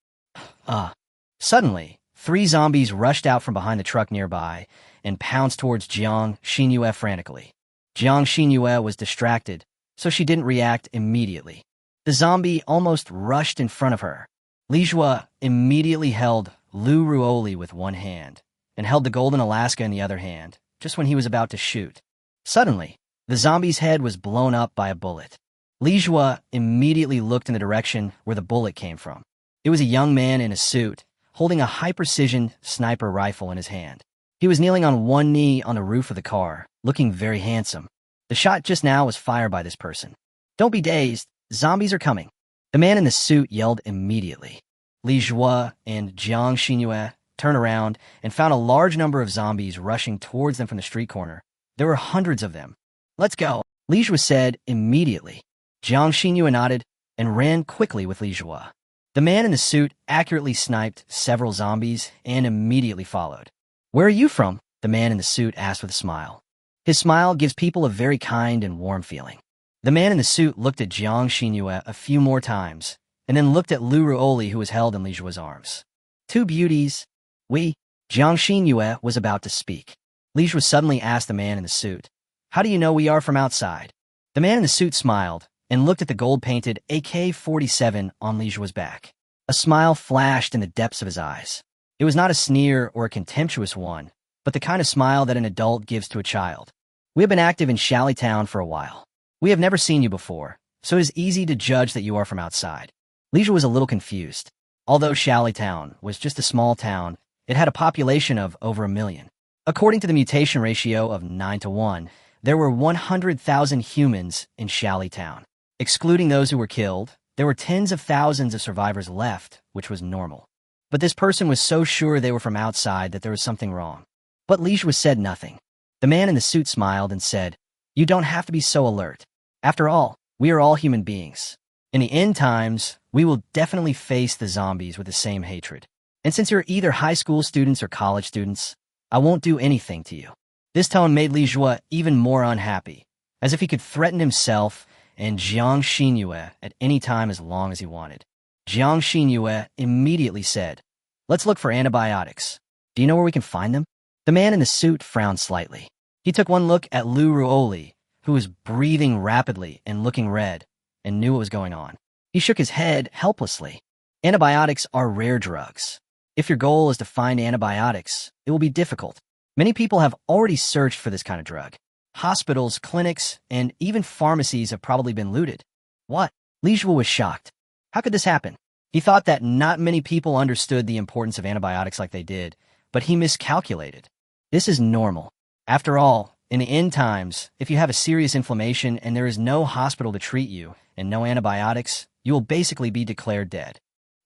Suddenly, 3 zombies rushed out from behind the truck nearby and pounced towards Jiang Xinyue frantically. Jiang Xinyue was distracted, so she didn't react immediately. The zombie almost rushed in front of her. Li Zhuo immediately held Lu Ruoli with one hand and held the golden Alaska in the other hand, just when he was about to shoot. Suddenly, the zombie's head was blown up by a bullet. Li Zhuo immediately looked in the direction where the bullet came from. It was a young man in a suit, holding a high-precision sniper rifle in his hand. He was kneeling on one knee on the roof of the car, looking very handsome. The shot just now was fired by this person. "Don't be dazed. Zombies are coming." The man in the suit yelled immediately. Li Zhuo and Jiang Xinyue turned around and found a large number of zombies rushing towards them from the street corner. There were hundreds of them. "Let's go," Li Zhuo said immediately. Jiang Xinyue nodded and ran quickly with Li Zhuo. The man in the suit accurately sniped several zombies and immediately followed. "Where are you from?" the man in the suit asked with a smile. His smile gives people a very kind and warm feeling. The man in the suit looked at Jiang Xinyue a few more times, and then looked at Lu Ruoli, who was held in Li Zhuo's arms. "Two beauties. Jiang Xinyue was about to speak. Li Zhuo suddenly asked the man in the suit, "How do you know we are from outside?" The man in the suit smiled and looked at the gold-painted AK-47 on Li Zhuo's back. A smile flashed in the depths of his eyes. It was not a sneer or a contemptuous one, but the kind of smile that an adult gives to a child. "We have been active in Shally Town for a while. We have never seen you before, so it is easy to judge that you are from outside." Li Zhuo was a little confused. Although Shally Town was just a small town, it had a population of over 1 million. According to the mutation ratio of 9-to-1, there were 100,000 humans in Shally Town. Excluding those who were killed, there were tens of thousands of survivors left, which was normal. But this person was so sure they were from outside that there was something wrong. But Li Zhuo said nothing. The man in the suit smiled and said, "You don't have to be so alert. After all, we are all human beings. In the end times, we will definitely face the zombies with the same hatred. And since you're either high school students or college students, I won't do anything to you." This tone made Li Zhuo even more unhappy, as if he could threaten himself and Jiang Xinyue at any time as long as he wanted. Jiang Xinyue immediately said, "Let's look for antibiotics. Do you know where we can find them?" The man in the suit frowned slightly. He took one look at Lu Ruoli, who was breathing rapidly and looking red, and knew what was going on. He shook his head helplessly. Antibiotics are rare drugs. If your goal is to find antibiotics, it will be difficult. Many people have already searched for this kind of drug. Hospitals, clinics, and even pharmacies have probably been looted. What? Li Zhuo was shocked. How could this happen? He thought that not many people understood the importance of antibiotics like they did, but he miscalculated. This is normal. After all, in the end times, if you have a serious inflammation and there is no hospital to treat you and no antibiotics, you will basically be declared dead.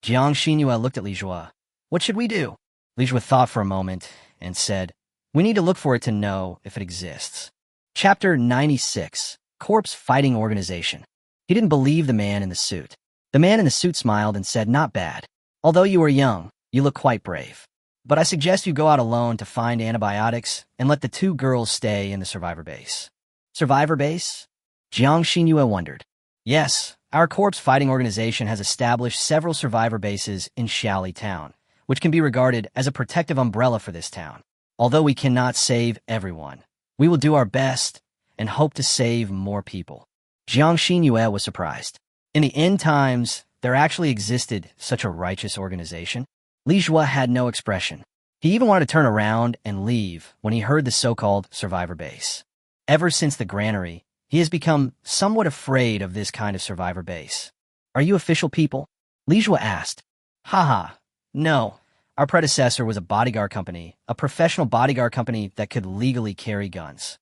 Jiang Xinyue looked at Li Zhuo. "What should we do?" Li Zhuo thought for a moment and said, "We need to look for it to know if it exists." Chapter 96, Corpse Fighting Organization. He didn't believe the man in the suit. The man in the suit smiled and said, "Not bad. Although you are young, you look quite brave. But I suggest you go out alone to find antibiotics and let the 2 girls stay in the survivor base." Survivor base? Jiang Xinyue wondered. Yes, our corpse fighting organization has established several survivor bases in Shally Town, which can be regarded as a protective umbrella for this town. Although we cannot save everyone, we will do our best and hope to save more people. Jiang Xinyue was surprised. In the end times, there actually existed such a righteous organization. Li Zhuo had no expression. He even wanted to turn around and leave when he heard the so-called survivor base. Ever since the granary, he has become somewhat afraid of this kind of survivor base. "Are you official people?" Li Zhuo asked. "Haha, no. Our predecessor was a bodyguard company, a professional bodyguard company that could legally carry guns."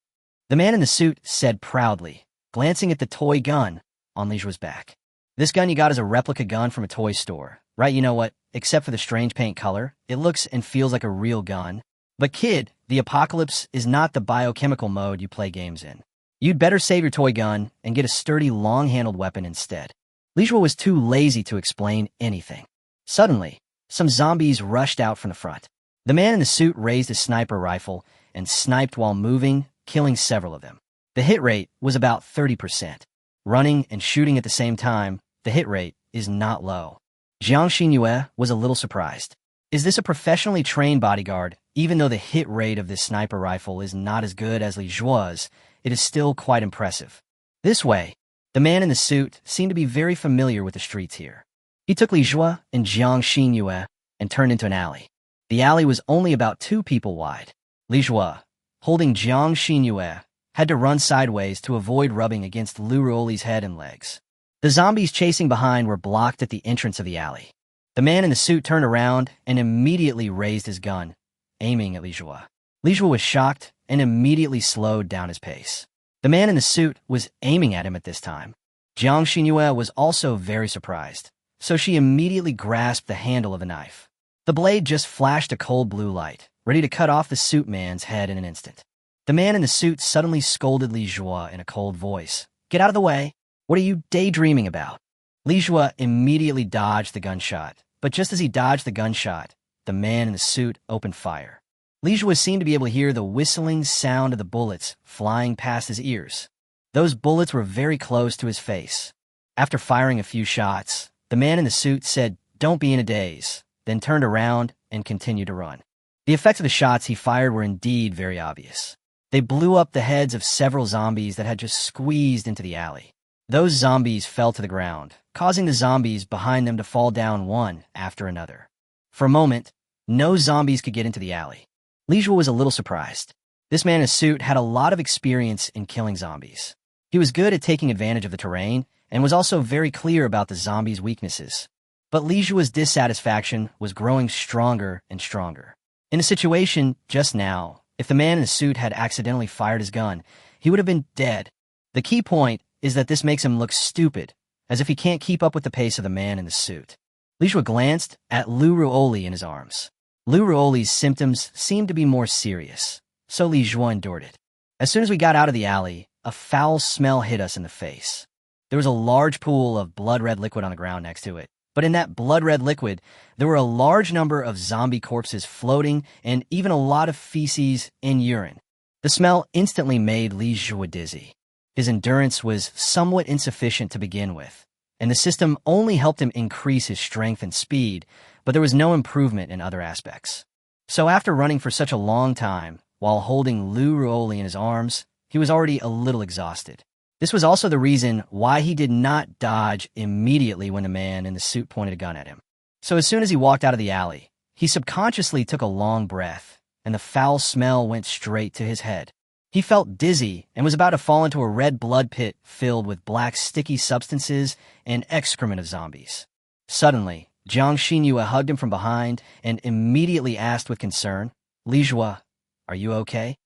The man in the suit said proudly, glancing at the toy gun on Li Zhuo's back. "This gun you got is a replica gun from a toy store, right? You know what? Except for the strange paint color, it looks and feels like a real gun. But kid, the apocalypse is not the biochemical mode you play games in. You'd better save your toy gun and get a sturdy, long-handled weapon instead." Li Zhuo was too lazy to explain anything. Suddenly, some zombies rushed out from the front. The man in the suit raised his sniper rifle and sniped while moving, killing several of them. The hit rate was about 30%. Running and shooting at the same time, the hit rate is not low. Jiang Xinyue was a little surprised. Is this a professionally trained bodyguard? Even though the hit rate of this sniper rifle is not as good as Li Zhuo's, it is still quite impressive. This way, the man in the suit seemed to be very familiar with the streets here. He took Li Zhuo and Jiang Xinyue and turned into an alley. The alley was only about 2 people wide. Li Zhuo, holding Jiang Xinyue, had to run sideways to avoid rubbing against Lu Ruoli's head and legs. The zombies chasing behind were blocked at the entrance of the alley. The man in the suit turned around and immediately raised his gun, aiming at Li Zhuo. Li Zhuo was shocked and immediately slowed down his pace. The man in the suit was aiming at him at this time. Jiang Xinyue was also very surprised, so she immediately grasped the handle of a knife. The blade just flashed a cold blue light, ready to cut off the suit man's head in an instant. The man in the suit suddenly scolded Li Zhuo in a cold voice. "Get out of the way! What are you daydreaming about?" Li Zhuo immediately dodged the gunshot, but just as he dodged the gunshot, the man in the suit opened fire. Li Zhuo seemed to be able to hear the whistling sound of the bullets flying past his ears. Those bullets were very close to his face. After firing a few shots, the man in the suit said, "Don't be in a daze," then turned around and continued to run. The effects of the shots he fired were indeed very obvious. They blew up the heads of several zombies that had just squeezed into the alley. Those zombies fell to the ground, causing the zombies behind them to fall down one after another. For a moment, no zombies could get into the alley. Li Zhuo was a little surprised. This man in a suit had a lot of experience in killing zombies. He was good at taking advantage of the terrain and was also very clear about the zombies' weaknesses. But Li Zhuo's dissatisfaction was growing stronger and stronger. In a situation just now, if the man in the suit had accidentally fired his gun, he would have been dead. The key point is that this makes him look stupid, as if he can't keep up with the pace of the man in the suit. Li Zhuo glanced at Lu Ruoli in his arms. Lu Ruoli's symptoms seemed to be more serious, so Li Zhuo endured it. As soon as we got out of the alley, a foul smell hit us in the face. There was a large pool of blood-red liquid on the ground next to it. But in that blood-red liquid, there were a large number of zombie corpses floating and even a lot of feces and urine. The smell instantly made Li Zhuo dizzy. His endurance was somewhat insufficient to begin with, and the system only helped him increase his strength and speed, but there was no improvement in other aspects. So after running for such a long time, while holding Lu Ruoli in his arms, he was already a little exhausted. This was also the reason why he did not dodge immediately when the man in the suit pointed a gun at him. So as soon as he walked out of the alley, he subconsciously took a long breath, and the foul smell went straight to his head. He felt dizzy and was about to fall into a red blood pit filled with black sticky substances and excrement of zombies. Suddenly, Jiang Xinyue hugged him from behind and immediately asked with concern, "Li Zhuo, are you okay?"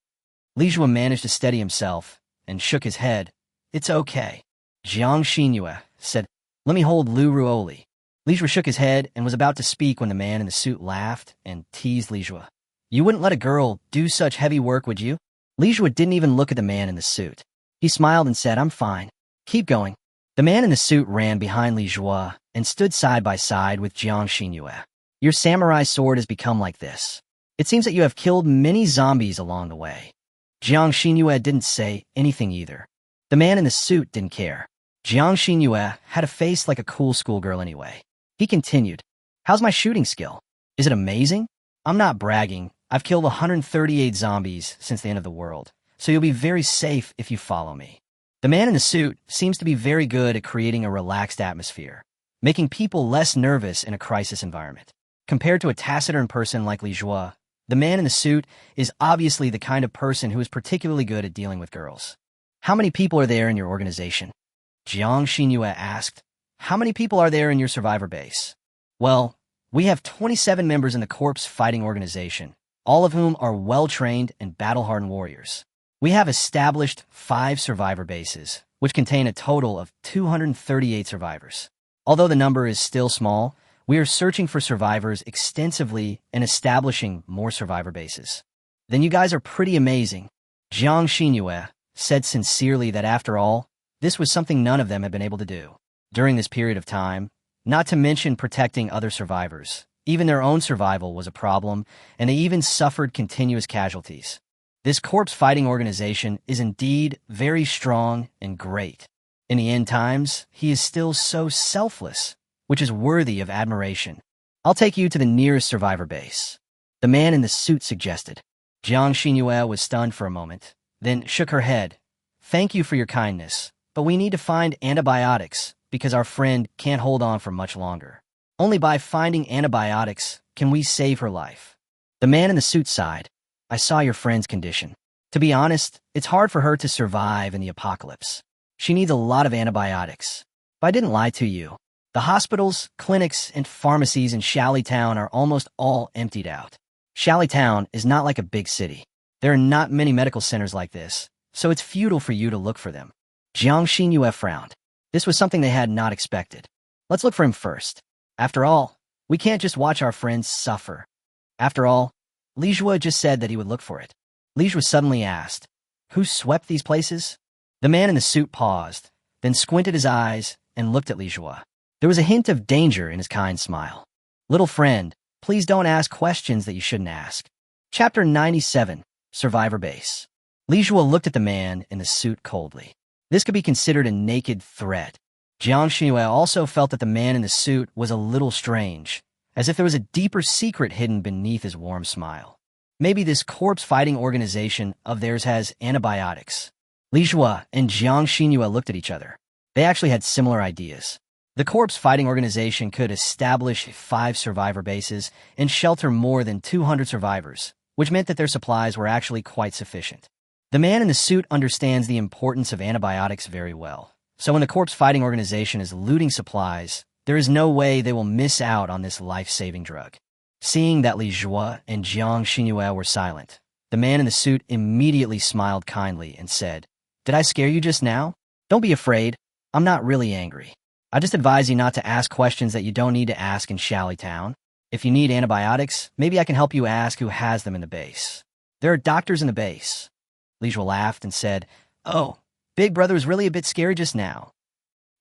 Li Zhuo managed to steady himself and shook his head. "It's okay." Jiang Xinyue said, "Let me hold Lu Ruoli." Li Zhuo shook his head and was about to speak when the man in the suit laughed and teased Li Zhuo. "You wouldn't let a girl do such heavy work, would you?" Li Zhuo didn't even look at the man in the suit. He smiled and said, "I'm fine. Keep going." The man in the suit ran behind Li Zhuo and stood side by side with Jiang Xinyue. "Your samurai sword has become like this. It seems that you have killed many zombies along the way." Jiang Xinyue didn't say anything either. The man in the suit didn't care. Jiang Xinyue had a face like a cool schoolgirl anyway. He continued, "How's my shooting skill? Is it amazing? I'm not bragging. I've killed 138 zombies since the end of the world, so you'll be very safe if you follow me." The man in the suit seems to be very good at creating a relaxed atmosphere, making people less nervous in a crisis environment. Compared to a taciturn person like Li Zhuo, the man in the suit is obviously the kind of person who is particularly good at dealing with girls. "How many people are there in your organization?" Jiang Xinyue asked. "How many people are there in your survivor base?" "Well, we have 27 members in the corpse fighting organization, all of whom are well-trained and battle-hardened warriors. We have established 5 survivor bases, which contain a total of 238 survivors. Although the number is still small, we are searching for survivors extensively and establishing more survivor bases." "Then you guys are pretty amazing." Jiang Xinyue said sincerely that after all, this was something none of them had been able to do. During this period of time, not to mention protecting other survivors, Even their own survival was a problem, and they even suffered continuous casualties. This corpse-fighting organization is indeed very strong and great. In the end times, he is still so selfless, which is worthy of admiration. I'll take you to the nearest survivor base. The man in the suit suggested. Jiang Xinyue was stunned for a moment, then shook her head. Thank you for your kindness, but we need to find antibiotics because our friend can't hold on for much longer. Only by finding antibiotics can we save her life. The man in the suit sighed. I saw your friend's condition. To be honest, it's hard for her to survive in the apocalypse. She needs a lot of antibiotics. But I didn't lie to you. The hospitals, clinics, and pharmacies in Town are almost all emptied out. Town is not like a big city. There are not many medical centers like this, so it's futile for you to look for them. Jiang Xinyue frowned. This was something they had not expected. Let's look for him first. After all, we can't just watch our friends suffer. After all, Li Jue just said that he would look for it. Li Jue suddenly asked, who swept these places? The man in the suit paused, then squinted his eyes and looked at Li Jue. There was a hint of danger in his kind smile. Little friend, please don't ask questions that you shouldn't ask. Chapter 97, Survivor Base. Li Jue looked at the man in the suit coldly. This could be considered a naked threat. Jiang Xinyue also felt that the man in the suit was a little strange, as if there was a deeper secret hidden beneath his warm smile. Maybe this corpse-fighting organization of theirs has antibiotics. Li Jue and Jiang Xinyue looked at each other. They actually had similar ideas. The corpse-fighting organization could establish 5 survivor bases and shelter more than 200 survivors, which meant that their supplies were actually quite sufficient. The man in the suit understands the importance of antibiotics very well. So when the corpse-fighting organization is looting supplies, there is no way they will miss out on this life-saving drug. Seeing that Li Jue and Jiang Xinyue were silent, the man in the suit immediately smiled kindly and said, Did I scare you just now? Don't be afraid. I'm not really angry. I just advise you not to ask questions that you don't need to ask in Town. If you need antibiotics, maybe I can help you ask who has them in the base. There are doctors in the base. Li Jue laughed and said, Oh, Big Brother was really a bit scary just now.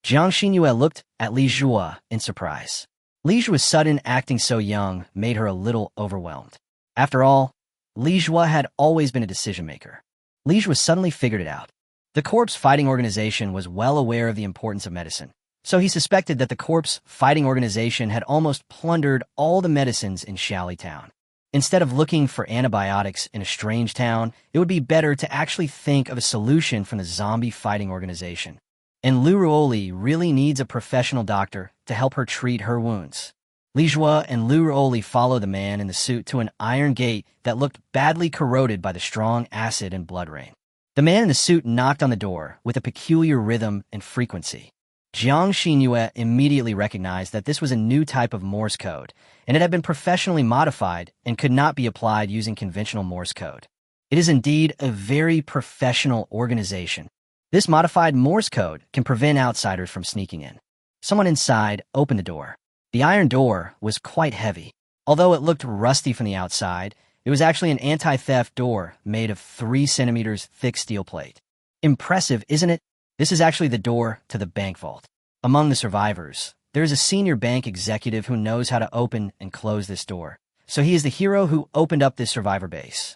Jiang Xinyue looked at Li Jue in surprise. Li Jue's sudden acting so young made her a little overwhelmed. After all, Li Jue had always been a decision-maker. Li Jue suddenly figured it out. The corpse-fighting organization was well aware of the importance of medicine, so he suspected that the corpse-fighting organization had almost plundered all the medicines in Town. Instead of looking for antibiotics in a strange town, it would be better to actually think of a solution from the zombie-fighting organization. And Lu Ruoli really needs a professional doctor to help her treat her wounds. Li Jue and Lu Ruoli follow the man in the suit to an iron gate that looked badly corroded by the strong acid and blood rain. The man in the suit knocked on the door with a peculiar rhythm and frequency. Jiang Xinyue immediately recognized that this was a new type of Morse code, and it had been professionally modified and could not be applied using conventional Morse code. It is indeed a very professional organization. This modified Morse code can prevent outsiders from sneaking in. Someone inside opened the door. The iron door was quite heavy. Although it looked rusty from the outside, it was actually an anti-theft door made of 3 centimeters thick steel plate. Impressive, isn't it? This is actually the door to the bank vault. Among the survivors, there is a senior bank executive who knows how to open and close this door. So he is the hero who opened up this survivor base.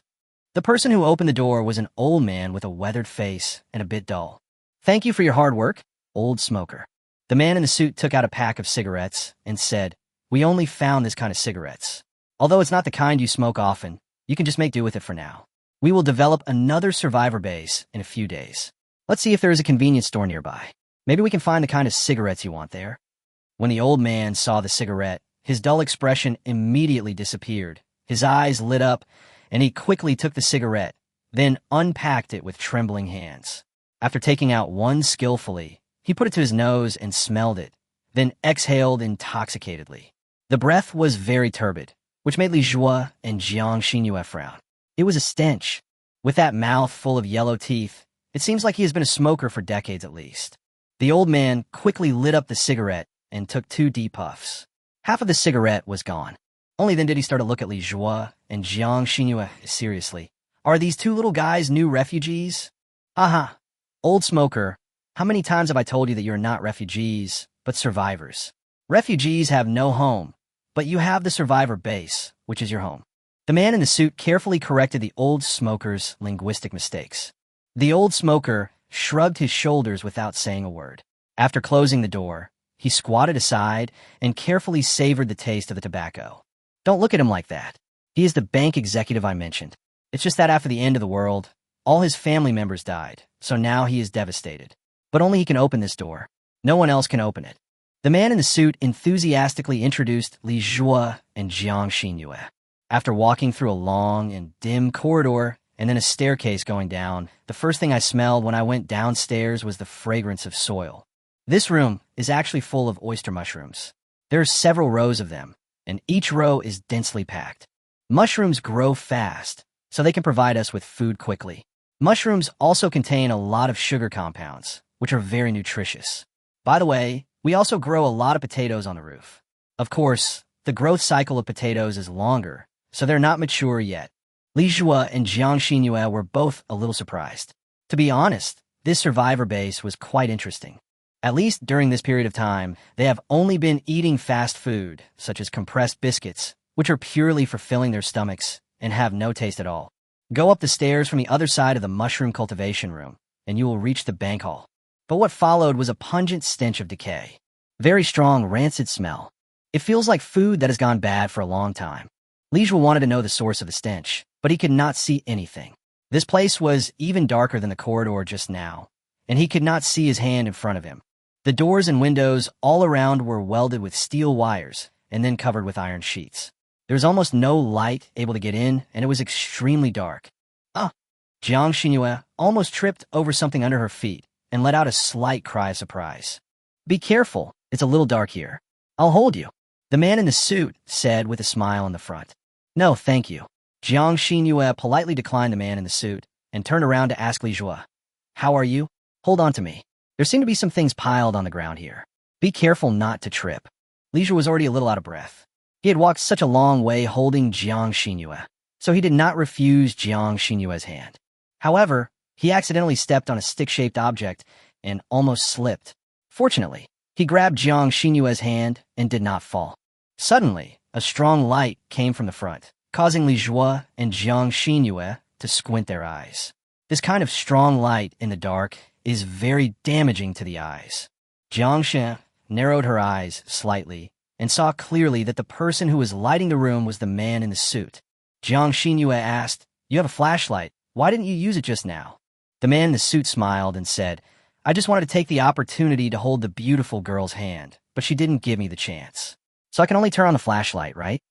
The person who opened the door was an old man with a weathered face and a bit dull. Thank you for your hard work, old smoker. The man in the suit took out a pack of cigarettes and said, We only found this kind of cigarettes. Although it's not the kind you smoke often, you can just make do with it for now. We will develop another survivor base in a few days. Let's see if there is a convenience store nearby. Maybe we can find the kind of cigarettes you want there. When the old man saw the cigarette, his dull expression immediately disappeared. His eyes lit up, and he quickly took the cigarette, then unpacked it with trembling hands. After taking out one skillfully, he put it to his nose and smelled it, then exhaled intoxicatedly. The breath was very turbid, which made Li Jue and Jiang Xinyue frown. It was a stench. With that mouth full of yellow teeth, it seems like he has been a smoker for decades at least. The old man quickly lit up the cigarette and took 2 deep puffs. Half of the cigarette was gone. Only then did he start to look at Li Jue and Jiang Xinyue seriously. Are these 2 little guys new refugees? Aha. Old smoker, how many times have I told you that you're not refugees, but survivors? Refugees have no home, but you have the survivor base, which is your home. The man in the suit carefully corrected the old smoker's linguistic mistakes. The old smoker shrugged his shoulders without saying a word. After closing the door, he squatted aside and carefully savored the taste of the tobacco. Don't look at him like that. He is the bank executive I mentioned. It's just that after the end of the world, all his family members died, so now he is devastated. But only he can open this door. No one else can open it. The man in the suit enthusiastically introduced Li Zhua and Jiang Xinyue. After walking through a long and dim corridor and then a staircase going down, the first thing I smelled when I went downstairs was the fragrance of soil. This room is actually full of oyster mushrooms. There are several rows of them, and each row is densely packed. Mushrooms grow fast, so they can provide us with food quickly. Mushrooms also contain a lot of sugar compounds, which are very nutritious. By the way, we also grow a lot of potatoes on the roof. Of course, the growth cycle of potatoes is longer, so they're not mature yet. Li Zhua and Jiang Xinyue were both a little surprised. To be honest, this survivor base was quite interesting. At least during this period of time, they have only been eating fast food, such as compressed biscuits, which are purely for filling their stomachs and have no taste at all. Go up the stairs from the other side of the mushroom cultivation room, and you will reach the bank hall. But what followed was a pungent stench of decay. Very strong, rancid smell. It feels like food that has gone bad for a long time. Li Zhua wanted to know the source of the stench, but he could not see anything. This place was even darker than the corridor just now, and he could not see his hand in front of him. The doors and windows all around were welded with steel wires and then covered with iron sheets. There was almost no light able to get in, and it was extremely dark. Jiang Xinyue almost tripped over something under her feet and let out a slight cry of surprise. Be careful, it's a little dark here. I'll hold you, the man in the suit said with a smile on the front. No, thank you. Jiang Xinyue politely declined the man in the suit and turned around to ask Li Zhua, how are you? Hold on to me. There seem to be some things piled on the ground here. Be careful not to trip. Li Zhua was already a little out of breath. He had walked such a long way holding Jiang Xinyue, so he did not refuse Jiang Xinyue's hand. However, he accidentally stepped on a stick-shaped object and almost slipped. Fortunately, he grabbed Jiang Xinyue's hand and did not fall. Suddenly, a strong light came from the front, causing Li Zhua and Jiang Xinyue to squint their eyes. This kind of strong light in the dark is very damaging to the eyes. Jiang Xinyue narrowed her eyes slightly and saw clearly that the person who was lighting the room was the man in the suit. Jiang Xinyue asked, you have a flashlight. Why didn't you use it just now? The man in the suit smiled and said, I just wanted to take the opportunity to hold the beautiful girl's hand, but she didn't give me the chance. So I can only turn on the flashlight, right?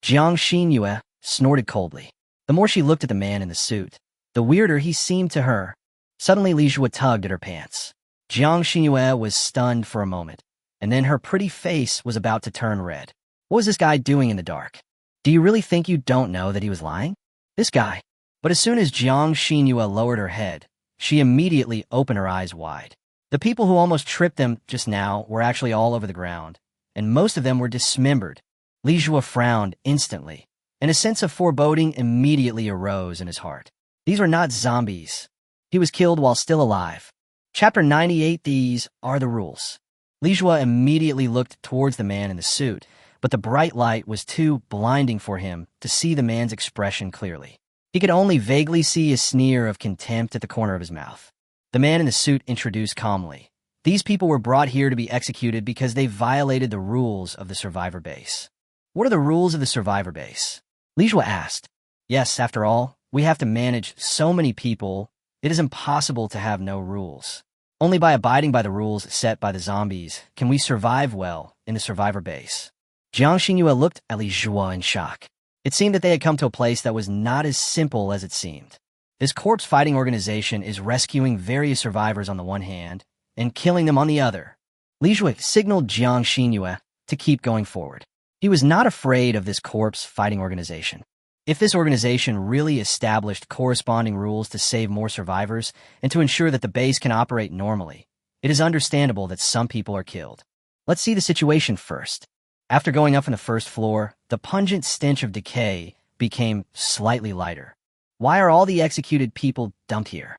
Jiang Xinyue snorted coldly. The more she looked at the man in the suit, the weirder he seemed to her. Suddenly, Li Zhua tugged at her pants. Jiang Xinyue was stunned for a moment, and then her pretty face was about to turn red. What was this guy doing in the dark? Do you really think you don't know that he was lying? This guy. But as soon as Jiang Xinyue lowered her head, she immediately opened her eyes wide. The people who almost tripped them just now were actually all over the ground, and most of them were dismembered. Li Zhua frowned instantly, and a sense of foreboding immediately arose in his heart. These were not zombies. He was killed while still alive. Chapter 98. These are the rules. Li Zhua immediately looked towards the man in the suit, but the bright light was too blinding for him to see the man's expression clearly. He could only vaguely see a sneer of contempt at the corner of his mouth. The man in the suit introduced calmly. These people were brought here to be executed because they violated the rules of the survivor base. What are the rules of the survivor base? Li Zhua asked. Yes, after all, we have to manage so many people. It is impossible to have no rules. Only by abiding by the rules set by the zombies can we survive well in the survivor base. Jiang Xinyue looked at Li Zhua in shock. It seemed that they had come to a place that was not as simple as it seemed. This corpse-fighting organization is rescuing various survivors on the one hand and killing them on the other. Li Zhua signaled Jiang Xinyue to keep going forward. He was not afraid of this corpse-fighting organization. If this organization really established corresponding rules to save more survivors and to ensure that the base can operate normally, it is understandable that some people are killed. Let's see the situation first. After going up from the first floor, the pungent stench of decay became slightly lighter. Why are all the executed people dumped here?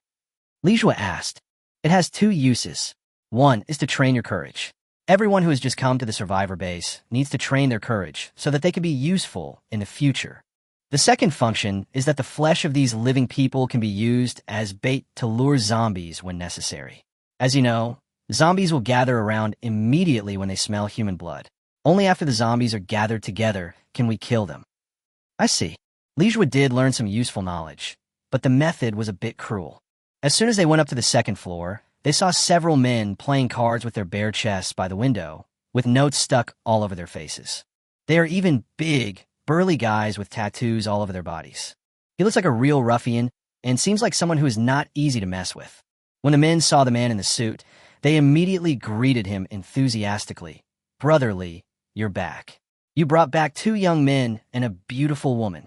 Li Zhua asked. It has two uses. One is to train your courage. Everyone who has just come to the survivor base needs to train their courage so that they can be useful in the future. The second function is that the flesh of these living people can be used as bait to lure zombies when necessary. As you know, zombies will gather around immediately when they smell human blood. Only after the zombies are gathered together can we kill them. I see. Lijua did learn some useful knowledge, but the method was a bit cruel. As soon as they went up to the second floor, they saw several men playing cards with their bare chests by the window, with notes stuck all over their faces. They are even big, burly guys with tattoos all over their bodies. He looks like a real ruffian and seems like someone who is not easy to mess with. When the men saw the man in the suit, they immediately greeted him enthusiastically. "Brotherly, you're back. You brought back 2 young men and a beautiful woman."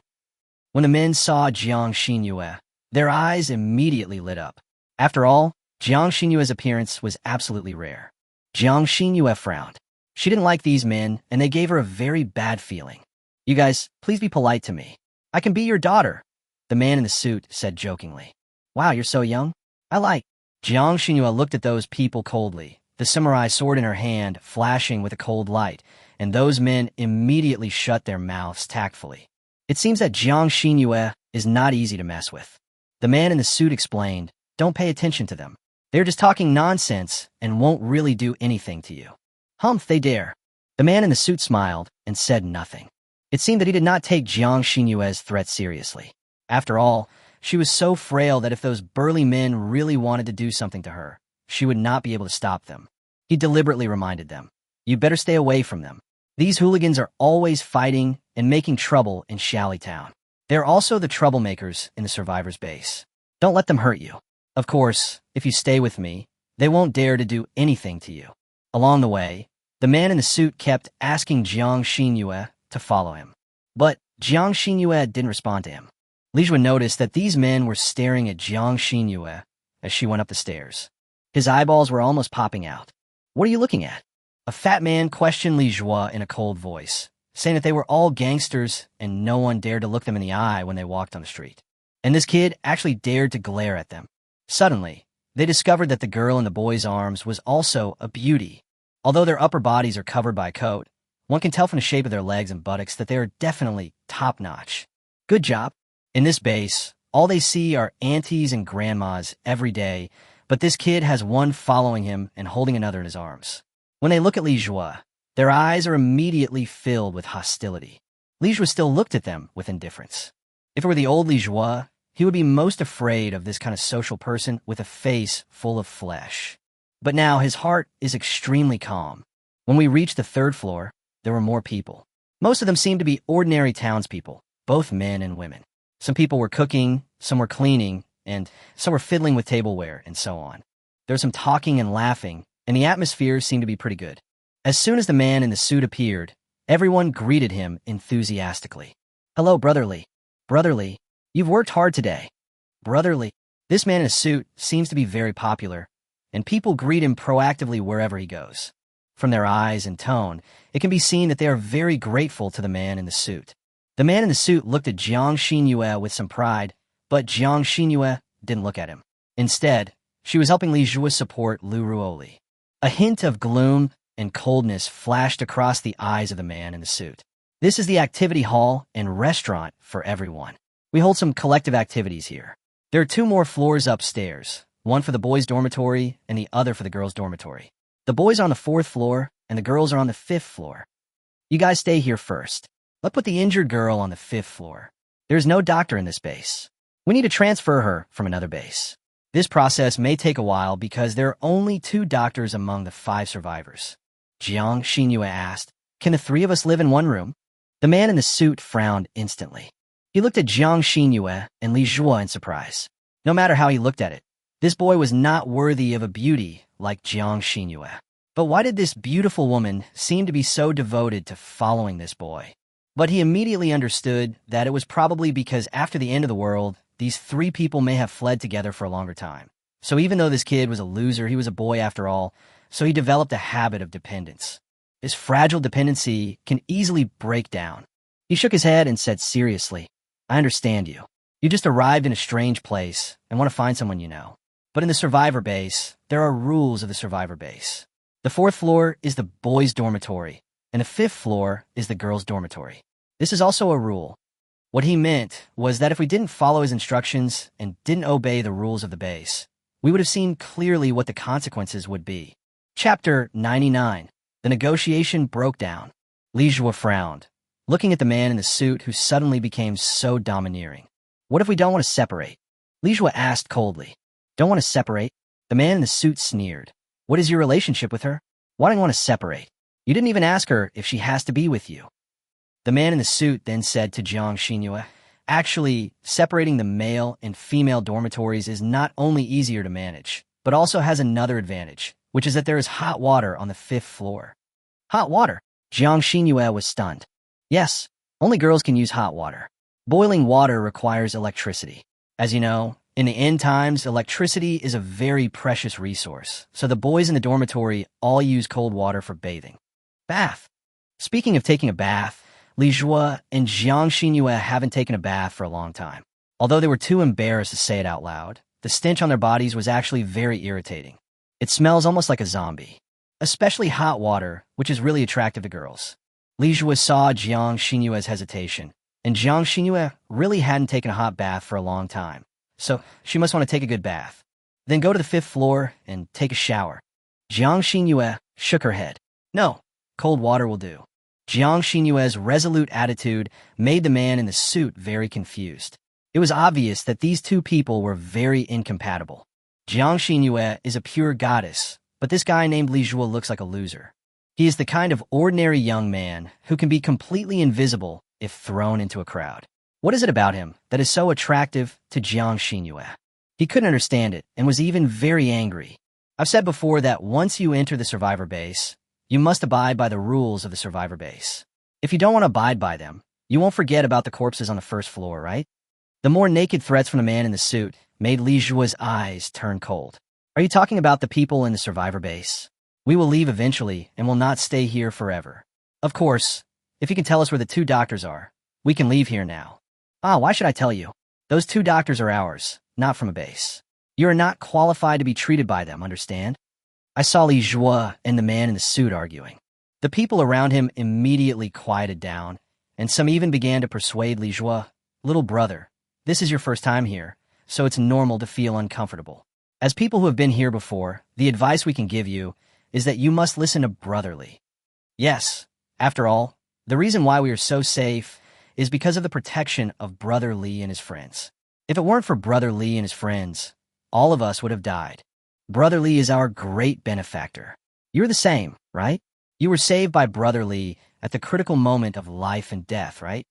When the men saw Jiang Xinyue, their eyes immediately lit up. After all, Jiang Xinyue's appearance was absolutely rare. Jiang Xinyue frowned. She didn't like these men, and they gave her a very bad feeling. "You guys, please be polite to me. I can be your daughter," the man in the suit said jokingly. "Wow, you're so young. I like." Jiang Xinyue looked at those people coldly, the samurai sword in her hand flashing with a cold light, and those men immediately shut their mouths tactfully. It seems that Jiang Xinyue is not easy to mess with. The man in the suit explained, "Don't pay attention to them. They're just talking nonsense and won't really do anything to you." "Humph, they dare." The man in the suit smiled and said nothing. It seemed that he did not take Jiang Xinyue's threat seriously. After all, she was so frail that if those burly men really wanted to do something to her, she would not be able to stop them. He deliberately reminded them, "You better stay away from them. These hooligans are always fighting and making trouble in Shally Town. They're also the troublemakers in the survivor's base. Don't let them hurt you. Of course, if you stay with me, they won't dare to do anything to you." Along the way, the man in the suit kept asking Jiang Xinyue to follow him. But Jiang Xinyue didn't respond to him. Lijua noticed that these men were staring at Jiang Xinyue as she went up the stairs. His eyeballs were almost popping out. "What are you looking at?" A fat man questioned Lijua in a cold voice, saying that they were all gangsters and no one dared to look them in the eye when they walked on the street. And this kid actually dared to glare at them. Suddenly, they discovered that the girl in the boy's arms was also a beauty. Although their upper bodies are covered by a coat, one can tell from the shape of their legs and buttocks that they are definitely top-notch. Good job. In this base, all they see are aunties and grandmas every day, but this kid has one following him and holding another in his arms. When they look at Lijua, their eyes are immediately filled with hostility. Lijua still looked at them with indifference. If it were the old Lijua, he would be most afraid of this kind of social person with a face full of flesh. But now his heart is extremely calm. When we reached the 3rd floor, there were more people. Most of them seemed to be ordinary townspeople, both men and women. Some people were cooking, some were cleaning, and some were fiddling with tableware, and so on. There was some talking and laughing, and the atmosphere seemed to be pretty good. As soon as the man in the suit appeared, everyone greeted him enthusiastically. "Hello, Brotherly. Brotherly, you've worked hard today." Brotherly. This man in a suit seems to be very popular, and people greet him proactively wherever he goes. From their eyes and tone, it can be seen that they are very grateful to the man in the suit. The man in the suit looked at Jiang Xinyue with some pride, but Jiang Xinyue didn't look at him. Instead, she was helping Lijua support Lu Ruoli. A hint of gloom and coldness flashed across the eyes of the man in the suit. "This is the activity hall and restaurant for everyone. We hold some collective activities here. There are 2 more floors upstairs, one for the boys' dormitory and the other for the girls' dormitory. The boys are on the 4th floor and the girls are on the 5th floor. You guys stay here first. Let's put the injured girl on the 5th floor. There's no doctor in this base. We need to transfer her from another base. This process may take a while because there are only 2 doctors among the 5 survivors." Jiang Xinyue asked, "Can the 3 of us live in one room?" The man in the suit frowned instantly. He looked at Jiang Xinyue and Lijua in surprise. No matter how he looked at it, this boy was not worthy of a beauty like Jiang Xinyue. But why did this beautiful woman seem to be so devoted to following this boy? But he immediately understood that it was probably because after the end of the world, these 3 people may have fled together for a longer time. So even though this kid was a loser, he was a boy after all, so he developed a habit of dependence. This fragile dependency can easily break down. He shook his head and said seriously, "I understand you. You just arrived in a strange place and want to find someone you know. But in the survivor base, there are rules of the survivor base. The fourth floor is the boys' dormitory, and the fifth floor is the girls' dormitory. This is also a rule. What he meant was that if we didn't follow his instructions and didn't obey the rules of the base, we would have seen clearly what the consequences would be. Chapter 99. The negotiation broke down. Li Jue frowned, looking at the man in the suit who suddenly became so domineering. What if we don't want to separate? Li Jue asked coldly. Don't want to separate? The man in the suit sneered. What is your relationship with her? Why don't you want to separate? You didn't even ask her if she has to be with you. The man in the suit then said to Jiang Xinhua, actually, separating the male and female dormitories is not only easier to manage, but also has another advantage, which is that there is hot water on the fifth floor. Hot water? Jiang Xinhua was stunned. Yes, only girls can use hot water. Boiling water requires electricity. As you know, in the end times, electricity is a very precious resource, so the boys in the dormitory all use cold water for bathing. Bath. Speaking of taking a bath, Li Jue and Jiang Xinhua haven't taken a bath for a long time. Although they were too embarrassed to say it out loud, the stench on their bodies was actually very irritating. It smells almost like a zombie. Especially hot water, which is really attractive to girls. Li Jue saw Jiang Xinhua's hesitation, and Jiang Xinhua really hadn't taken a hot bath for a long time. So she must want to take a good bath. Then go to the fifth floor and take a shower. Jiang Xinhua shook her head. No, cold water will do. Jiang Xinhua's resolute attitude made the man in the suit very confused. It was obvious that these two people were very incompatible. Jiang Xinhua is a pure goddess, but this guy named Li Jue looks like a loser. He is the kind of ordinary young man who can be completely invisible if thrown into a crowd. What is it about him that is so attractive to Jiang Xinhua? He couldn't understand it and was even very angry. I've said before that once you enter the survivor base, you must abide by the rules of the survivor base. If you don't want to abide by them, you won't forget about the corpses on the first floor, right? The more naked threats from the man in the suit made Li Jue's eyes turn cold. Are you talking about the people in the survivor base? We will leave eventually and will not stay here forever. Of course, if you can tell us where the two doctors are, we can leave here now. Why should I tell you? Those two doctors are ours, not from a base. You are not qualified to be treated by them, understand? I saw Li Jue and the man in the suit arguing. The people around him immediately quieted down, and some even began to persuade Li Jue, little brother, this is your first time here, so it's normal to feel uncomfortable. As people who have been here before, the advice we can give you is that you must listen to Brother Li. Yes, after all, the reason why we are so safe is because of the protection of Brother Li and his friends. If it weren't for Brother Li and his friends, all of us would have died. Brother Li is our great benefactor. You're the same, right? You were saved by Brother Li at the critical moment of life and death, right?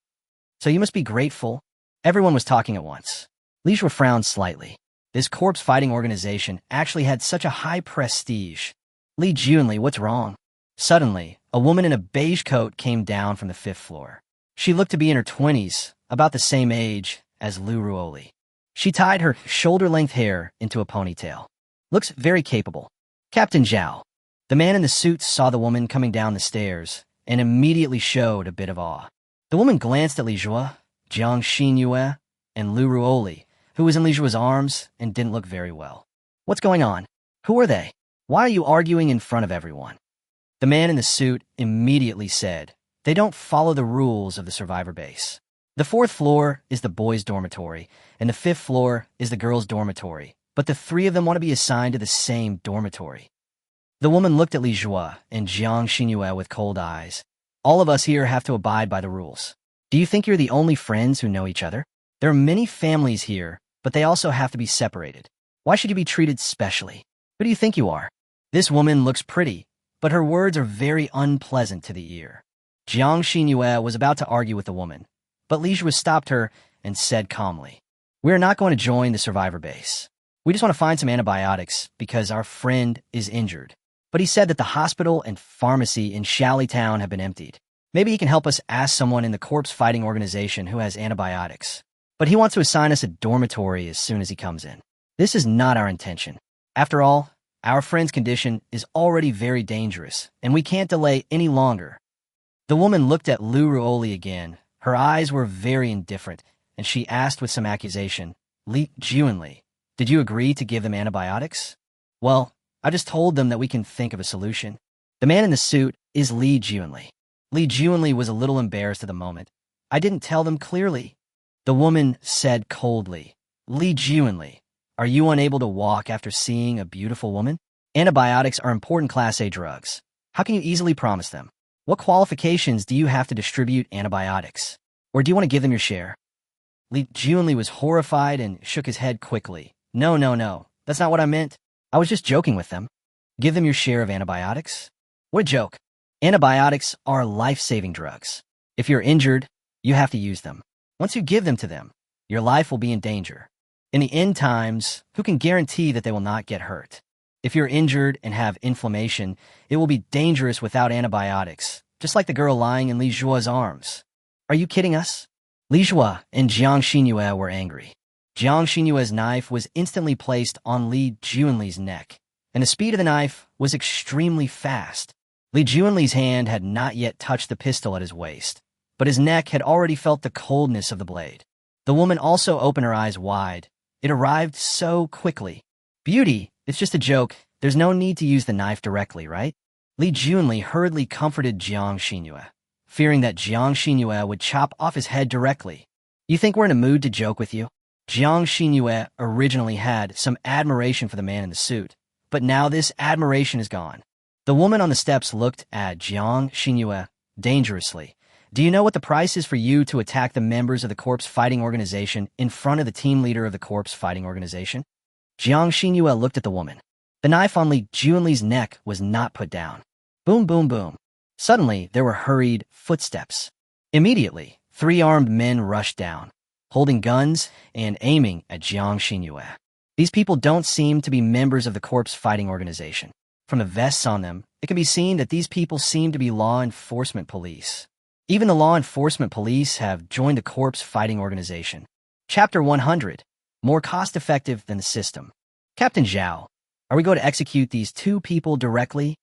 So you must be grateful. Everyone was talking at once. Li Jue frowned slightly. This corpse-fighting organization actually had such a high prestige. Li Junli, what's wrong? Suddenly, a woman in a beige coat came down from the fifth floor. She looked to be in her 20s, about the same age as Lu Ruoli. She tied her shoulder-length hair into a ponytail. Looks very capable. Captain Zhao. The man in the suit saw the woman coming down the stairs and immediately showed a bit of awe. The woman glanced at Li Jue, Jiang Xinhua, and Lu Ruoli, who was in Li Jue's arms and didn't look very well. What's going on? Who are they? Why are you arguing in front of everyone? The man in the suit immediately said, they don't follow the rules of the survivor base. The fourth floor is the boys' dormitory, and the fifth floor is the girls' dormitory, but the three of them want to be assigned to the same dormitory. The woman looked at Li Jue and Jiang Xinhua with cold eyes. All of us here have to abide by the rules. Do you think you're the only friends who know each other? There are many families here, but they also have to be separated. Why should you be treated specially? Who do you think you are? This woman looks pretty, but her words are very unpleasant to the ear. Jiang Xinhua was about to argue with the woman, but Li Jue stopped her and said calmly, we are not going to join the survivor base. We just want to find some antibiotics because our friend is injured. But he said that the hospital and pharmacy in Shally Town have been emptied. Maybe he can help us ask someone in the corpse-fighting organization who has antibiotics. But he wants to assign us a dormitory as soon as he comes in. This is not our intention. After all, our friend's condition is already very dangerous, and we can't delay any longer. The woman looked at Lu Ruoli again. Her eyes were very indifferent, and she asked with some accusation, Li Junli, did you agree to give them antibiotics? Well, I just told them that we can think of a solution. The man in the suit is Lee Junli. Lee Junli was a little embarrassed at the moment. I didn't tell them clearly. The woman said coldly, Lee Junli, are you unable to walk after seeing a beautiful woman? Antibiotics are important Class A drugs. How can you easily promise them? What qualifications do you have to distribute antibiotics? Or do you want to give them your share? Lee Junli was horrified and shook his head quickly. No. That's not what I meant. I was just joking with them. Give them your share of antibiotics? What a joke. Antibiotics are life-saving drugs. If you're injured, you have to use them. Once you give them to them, your life will be in danger. In the end times, who can guarantee that they will not get hurt? If you're injured and have inflammation, it will be dangerous without antibiotics, just like the girl lying in Li Zhua's arms. Are you kidding us? Li Zhua and Jiang Xinyue were angry. Jiang Xinyue's knife was instantly placed on Li Junli's neck, and the speed of the knife was extremely fast. Li Junli's hand had not yet touched the pistol at his waist, but his neck had already felt the coldness of the blade. The woman also opened her eyes wide. It arrived so quickly. Beauty, it's just a joke. There's no need to use the knife directly, right? Li Junli hurriedly comforted Jiang Xinyue, fearing that Jiang Xinyue would chop off his head directly. You think we're in a mood to joke with you? Jiang Xinyue originally had some admiration for the man in the suit, but now this admiration is gone. The woman on the steps looked at Jiang Xinyue dangerously. Do you know what the price is for you to attack the members of the corpse fighting organization in front of the team leader of the corpse fighting organization? Jiang Xinyue looked at the woman. The knife on Li Junli's neck was not put down. Boom, boom, boom. Suddenly, there were hurried footsteps. Immediately, 3 armed men rushed down, holding guns and aiming at Jiang Xinyue. These people don't seem to be members of the corpse fighting organization. From the vests on them, it can be seen that these people seem to be law enforcement police. Even the law enforcement police have joined the corpse fighting organization. Chapter 100. More cost-effective than the system. Captain Zhao, are we going to execute these 2 people directly?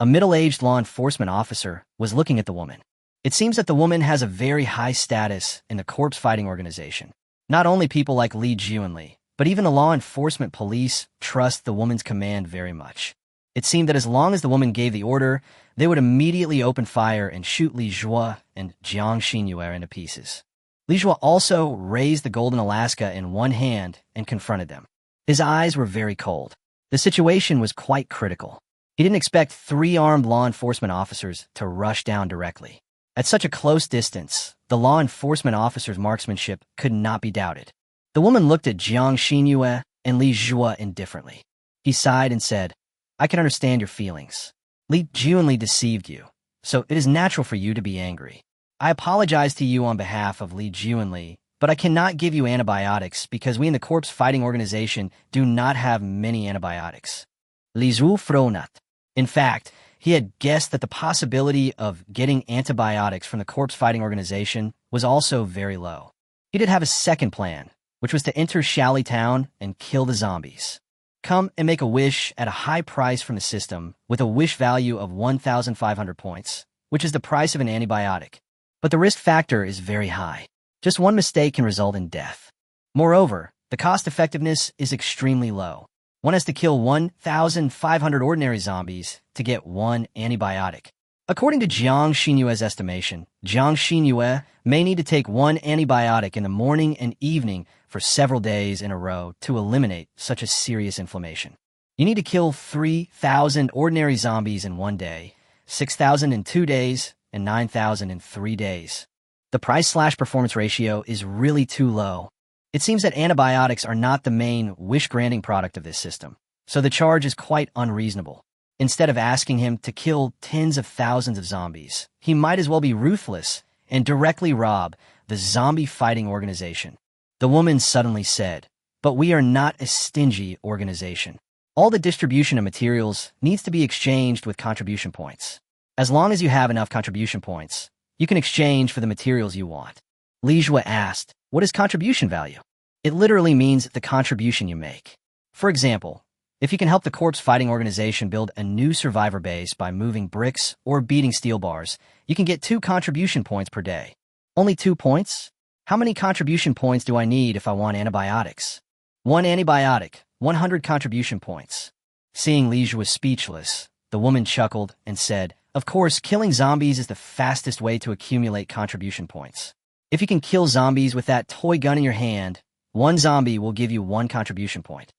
A middle-aged law enforcement officer was looking at the woman. It seems that the woman has a very high status in the corpse fighting organization. Not only people like Li Junli, but even the law enforcement police trust the woman's command very much. It seemed that as long as the woman gave the order, they would immediately open fire and shoot Li Zhua and Jiang Xinyue into pieces. Li Zhua also raised the golden Alaska in one hand and confronted them. His eyes were very cold. The situation was quite critical. He didn't expect 3 armed law enforcement officers to rush down directly. At such a close distance, the law enforcement officer's marksmanship could not be doubted. The woman looked at Jiang Xinyue and Li Zhua indifferently. He sighed and said, I can understand your feelings. Li Junli deceived you, so it is natural for you to be angry. I apologize to you on behalf of Li Junli, but I cannot give you antibiotics because we in the corpse fighting organization do not have many antibiotics. Li Zhu fronat. In fact, he had guessed that the possibility of getting antibiotics from the corpse fighting organization was also very low. He did have a second plan, which was to enter Shally Town and kill the zombies. Come and make a wish at a high price from the system with a wish value of 1,500 points, which is the price of an antibiotic. But the risk factor is very high. Just one mistake can result in death. Moreover, the cost effectiveness is extremely low. One has to kill 1,500 ordinary zombies to get 1 antibiotic. According to Jiang Xinyue's estimation, Jiang Xinyue may need to take 1 antibiotic in the morning and evening for several days in a row to eliminate such a serious inflammation. You need to kill 3,000 ordinary zombies in 1 day, 6,000 in 2 days, and 9,000 in 3 days. The price/performance ratio is really too low. It seems that antibiotics are not the main wish-granting product of this system, so the charge is quite unreasonable. Instead of asking him to kill tens of thousands of zombies, he might as well be ruthless and directly rob the zombie fighting organization. The woman suddenly said, but we are not a stingy organization. All the distribution of materials needs to be exchanged with contribution points. As long as you have enough contribution points, you can exchange for the materials you want. Li Zhua asked, what is contribution value? It literally means the contribution you make. For example, if you can help the corpse fighting organization build a new survivor base by moving bricks or beating steel bars, you can get 2 contribution points per day. Only 2 points? How many contribution points do I need if I want antibiotics? 1 antibiotic, 100 contribution points. Seeing Li was speechless, the woman chuckled and said, "Of course, killing zombies is the fastest way to accumulate contribution points. If you can kill zombies with that toy gun in your hand, one zombie will give you 1 contribution point."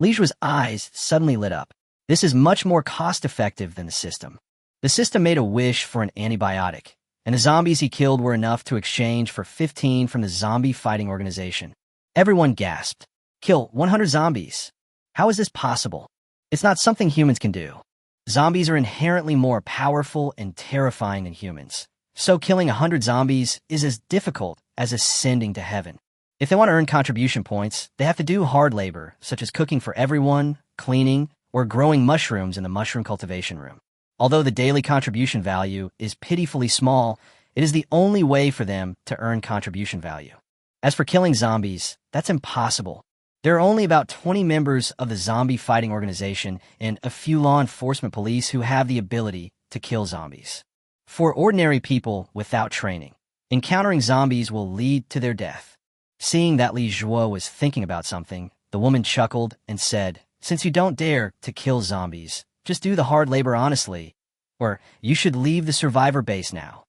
Li Jue's eyes suddenly lit up. This is much more cost-effective than the system. The system made a wish for an antibiotic, and the zombies he killed were enough to exchange for 15 from the zombie fighting organization. Everyone gasped. Kill 100 zombies. How is this possible? It's not something humans can do. Zombies are inherently more powerful and terrifying than humans, so killing 100 zombies is as difficult as ascending to heaven. If they want to earn contribution points, they have to do hard labor, such as cooking for everyone, cleaning, or growing mushrooms in the mushroom cultivation room. Although the daily contribution value is pitifully small, it is the only way for them to earn contribution value. As for killing zombies, that's impossible. There are only about 20 members of the zombie fighting organization and a few law enforcement police who have the ability to kill zombies. For ordinary people without training, encountering zombies will lead to their death. Seeing that Li Jue was thinking about something, the woman chuckled and said, "Since you don't dare to kill zombies, just do the hard labor honestly, or you should leave the survivor base now."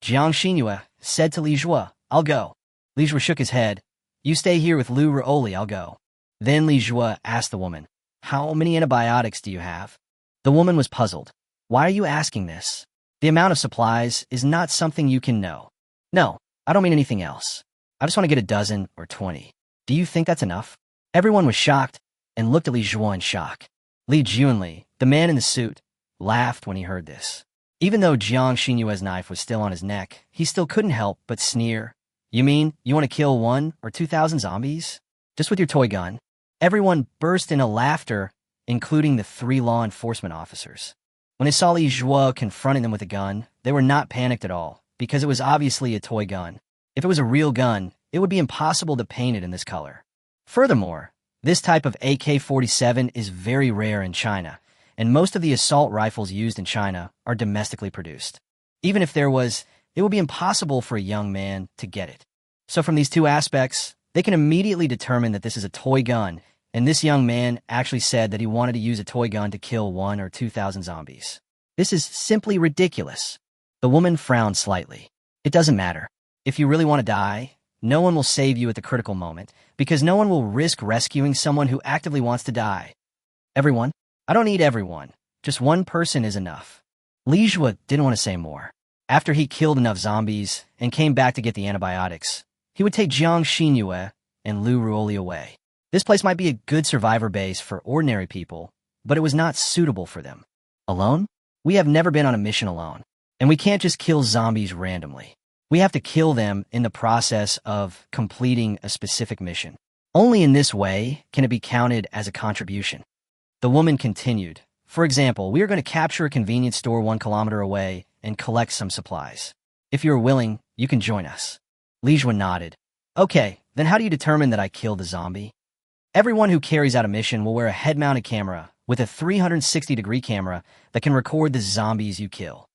Jiang Xinhua said to Li Jue, "I'll go." Li Jue shook his head. "You stay here with Lu Ruoli, I'll go." Then Li Jue asked the woman, "How many antibiotics do you have?" The woman was puzzled. "Why are you asking this? The amount of supplies is not something you can know." "No, I don't mean anything else. I just want to get a dozen or 20. Do you think that's enough?" Everyone was shocked and looked at Li Jue in shock. Li Junli, the man in the suit, laughed when he heard this. Even though Jiang Xinhua's knife was still on his neck, he still couldn't help but sneer. "You mean you want to kill 1 or 2,000 zombies? Just with your toy gun?" Everyone burst into laughter, including the 3 law enforcement officers. When they saw Li Jue confronting them with a gun, they were not panicked at all, because it was obviously a toy gun. If it was a real gun, it would be impossible to paint it in this color. Furthermore, this type of AK-47 is very rare in China, and most of the assault rifles used in China are domestically produced. Even if there was, it would be impossible for a young man to get it. So from these 2 aspects, they can immediately determine that this is a toy gun, and this young man actually said that he wanted to use a toy gun to kill 1 or 2,000 zombies. This is simply ridiculous. The woman frowned slightly. "It doesn't matter. If you really want to die, no one will save you at the critical moment, because no one will risk rescuing someone who actively wants to die." "Everyone? I don't need everyone. Just 1 person is enough." Li Jue didn't want to say more. After he killed enough zombies and came back to get the antibiotics, he would take Jiang Xinhua and Lu Ruoli away. This place might be a good survivor base for ordinary people, but it was not suitable for them. Alone? We have never been on a mission alone, and we can't just kill zombies randomly. We have to kill them in the process of completing a specific mission. Only in this way can it be counted as a contribution. The woman continued, "For example, we are going to capture a convenience store 1 kilometer away and collect some supplies. If you are willing, you can join us." Li Jue nodded. "Okay, then how do you determine that I killed a zombie?" "Everyone who carries out a mission will wear a head-mounted camera with a 360-degree camera that can record the zombies you kill."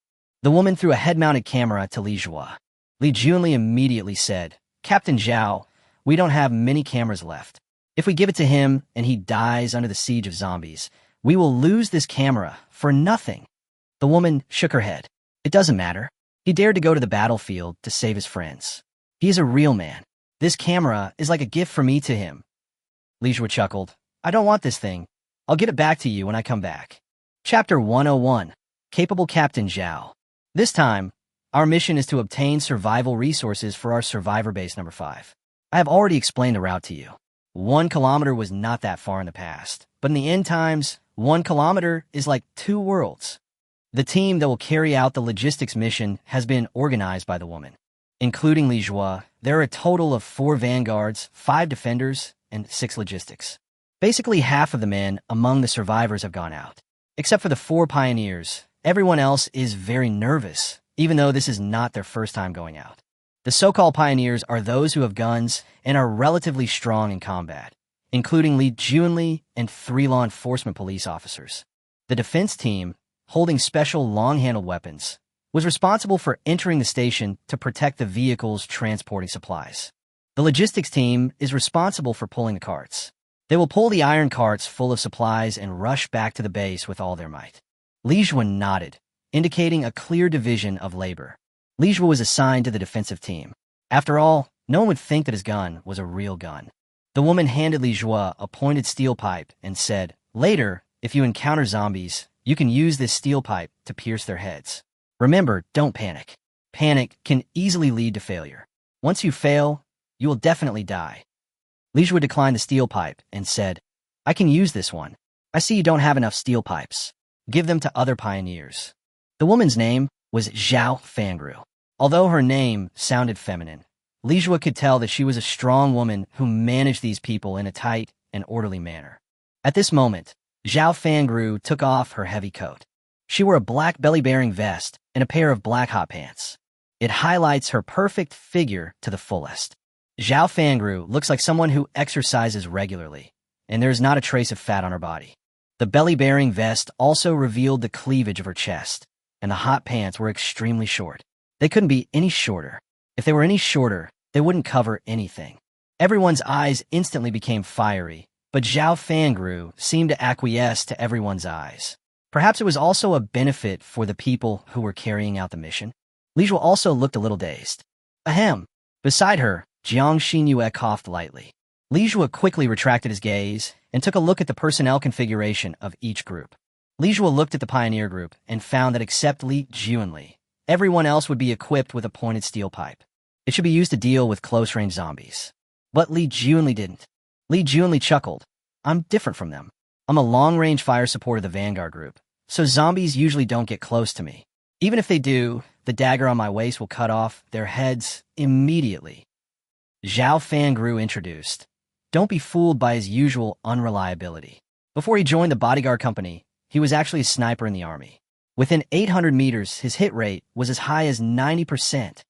The woman threw a head-mounted camera to Li Jue. Li Junli immediately said, "Captain Zhao, we don't have many cameras left. If we give it to him and he dies under the siege of zombies, we will lose this camera for nothing." The woman shook her head. "It doesn't matter. He dared to go to the battlefield to save his friends. He is a real man. This camera is like a gift from me to him." Li Jue chuckled. "I don't want this thing. I'll give it back to you when I come back." Chapter 101. Capable Captain Zhao. This time, our mission is to obtain survival resources for our survivor base number 5. I have already explained the route to you. 1 kilometer was not that far in the past, but in the end times, 1 kilometer is like 2 worlds. The team that will carry out the logistics mission has been organized by the woman. Including Li Jue, there are a total of 4 vanguards, 5 defenders, and 6 logistics. Basically half of the men among the survivors have gone out. Except for the 4 pioneers, everyone else is very nervous, even though this is not their first time going out. The so-called pioneers are those who have guns and are relatively strong in combat, including Li Junli and 3 law enforcement police officers. The defense team, holding special long-handled weapons, was responsible for entering the station to protect the vehicles transporting supplies. The logistics team is responsible for pulling the carts. They will pull the iron carts full of supplies and rush back to the base with all their might. Li Jue nodded, indicating a clear division of labor. Li Jue was assigned to the defensive team. After all, no one would think that his gun was a real gun. The woman handed Li Jue a pointed steel pipe and said, "Later, if you encounter zombies, you can use this steel pipe to pierce their heads. Remember, don't panic. Panic can easily lead to failure. Once you fail, you will definitely die." Li Jue declined the steel pipe and said, "I can use this one. I see you don't have enough steel pipes. Give them to other pioneers." The woman's name was Zhao Fangru. Although her name sounded feminine, Li Jue could tell that she was a strong woman who managed these people in a tight and orderly manner. At this moment, Zhao Fangru took off her heavy coat. She wore a black belly-bearing vest and a pair of black hot pants. It highlights her perfect figure to the fullest. Zhao Fangru looks like someone who exercises regularly, and there is not a trace of fat on her body. The belly-bearing vest also revealed the cleavage of her chest, and the hot pants were extremely short. They couldn't be any shorter. If they were any shorter, they wouldn't cover anything. Everyone's eyes instantly became fiery, but Zhao Fangru seemed to acquiesce to everyone's eyes. Perhaps it was also a benefit for the people who were carrying out the mission. Li Jue also looked a little dazed. Ahem. Beside her, Jiang Xinyue coughed lightly. Li Jue quickly retracted his gaze and took a look at the personnel configuration of each group. Li Jue looked at the pioneer group and found that except Li Junli, everyone else would be equipped with a pointed steel pipe. It should be used to deal with close-range zombies. But Li Junli didn't. Li Junli chuckled. "I'm different from them. I'm a long-range fire support of the Vanguard group, so zombies usually don't get close to me. Even if they do, the dagger on my waist will cut off their heads immediately." Zhao Fangru introduced. Don't be fooled by his usual unreliability. Before he joined the bodyguard company, he was actually a sniper in the army. Within 800 meters, his hit rate was as high as 90%.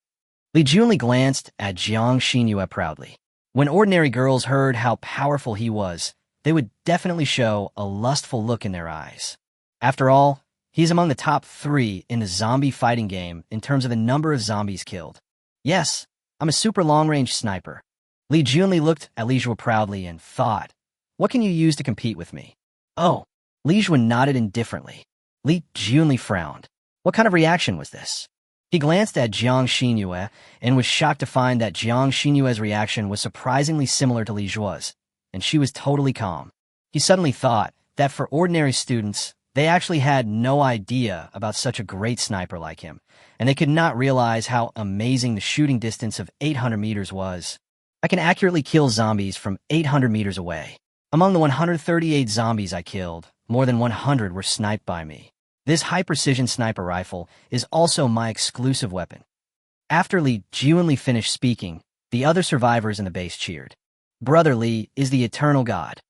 Li Junli glanced at Jiang Xinyue proudly. When ordinary girls heard how powerful he was, they would definitely show a lustful look in their eyes. After all, he's among the top 3 in the zombie fighting game in terms of the number of zombies killed. Yes, I'm a super long-range sniper. Li Junli looked at Li Jue proudly and thought, what can you use to compete with me? Oh, Li Jue nodded indifferently. Li Junli frowned. What kind of reaction was this? He glanced at Jiang Xinyue and was shocked to find that Jiang Xinyue's reaction was surprisingly similar to Li Jue's, and she was totally calm. He suddenly thought that for ordinary students, they actually had no idea about such a great sniper like him, and they could not realize how amazing the shooting distance of 800 meters was. I can accurately kill zombies from 800 meters away. Among the 138 zombies I killed, more than 100 were sniped by me. This high-precision sniper rifle is also my exclusive weapon. After Li Junli finished speaking, the other survivors in the base cheered. Brother Li is the eternal god.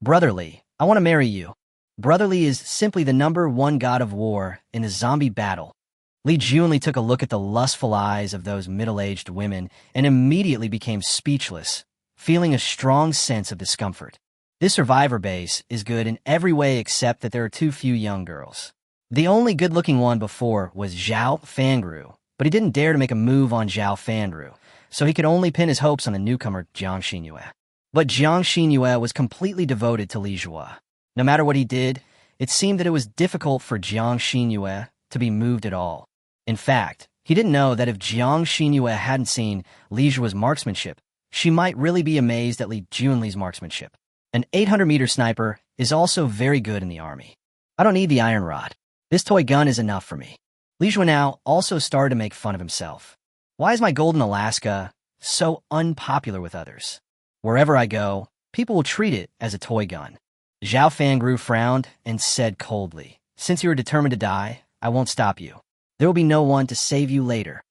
Brother Li, I want to marry you. Brother Li is simply the #1 god of war in the zombie battle. Li Junli took a look at the lustful eyes of those middle-aged women and immediately became speechless, feeling a strong sense of discomfort. This survivor base is good in every way except that there are too few young girls. The only good-looking one before was Zhao Fangru, but he didn't dare to make a move on Zhao Fangru, so he could only pin his hopes on the newcomer Jiang Xinyue. But Jiang Xinyue was completely devoted to Li Jue. No matter what he did, it seemed that it was difficult for Jiang Xinyue to be moved at all. In fact, he didn't know that if Jiang Xinyue hadn't seen Li Jue's marksmanship, she might really be amazed at Li Junli's marksmanship. An 800-meter sniper is also very good in the army. I don't need the iron rod. This toy gun is enough for me. Li Jue now also started to make fun of himself. Why is my golden Alaska so unpopular with others? Wherever I go, people will treat it as a toy gun. Zhao Fangru frowned and said coldly, since you are determined to die, I won't stop you. There will be no one to save you later.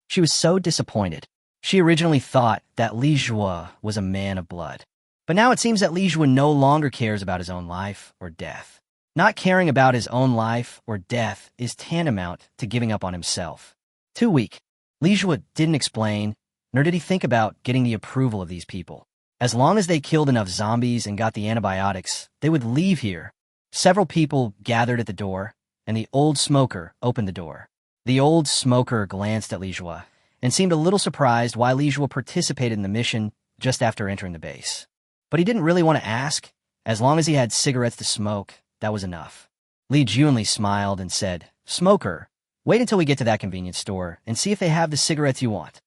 She was so disappointed. She originally thought that Li Jue was a man of blood. But now it seems that Li Jue no longer cares about his own life or death. Not caring about his own life or death is tantamount to giving up on himself. Too weak. Li Jue didn't explain, nor did he think about getting the approval of these people. As long as they killed enough zombies and got the antibiotics, they would leave here. Several people gathered at the door, and the old smoker opened the door. The old smoker glanced at Li Jue and seemed a little surprised why Li Jue participated in the mission just after entering the base. But he didn't really want to ask. As long as he had cigarettes to smoke, that was enough. Li Junli smiled and said, "Smoker, wait until we get to that convenience store and see if they have the cigarettes you want."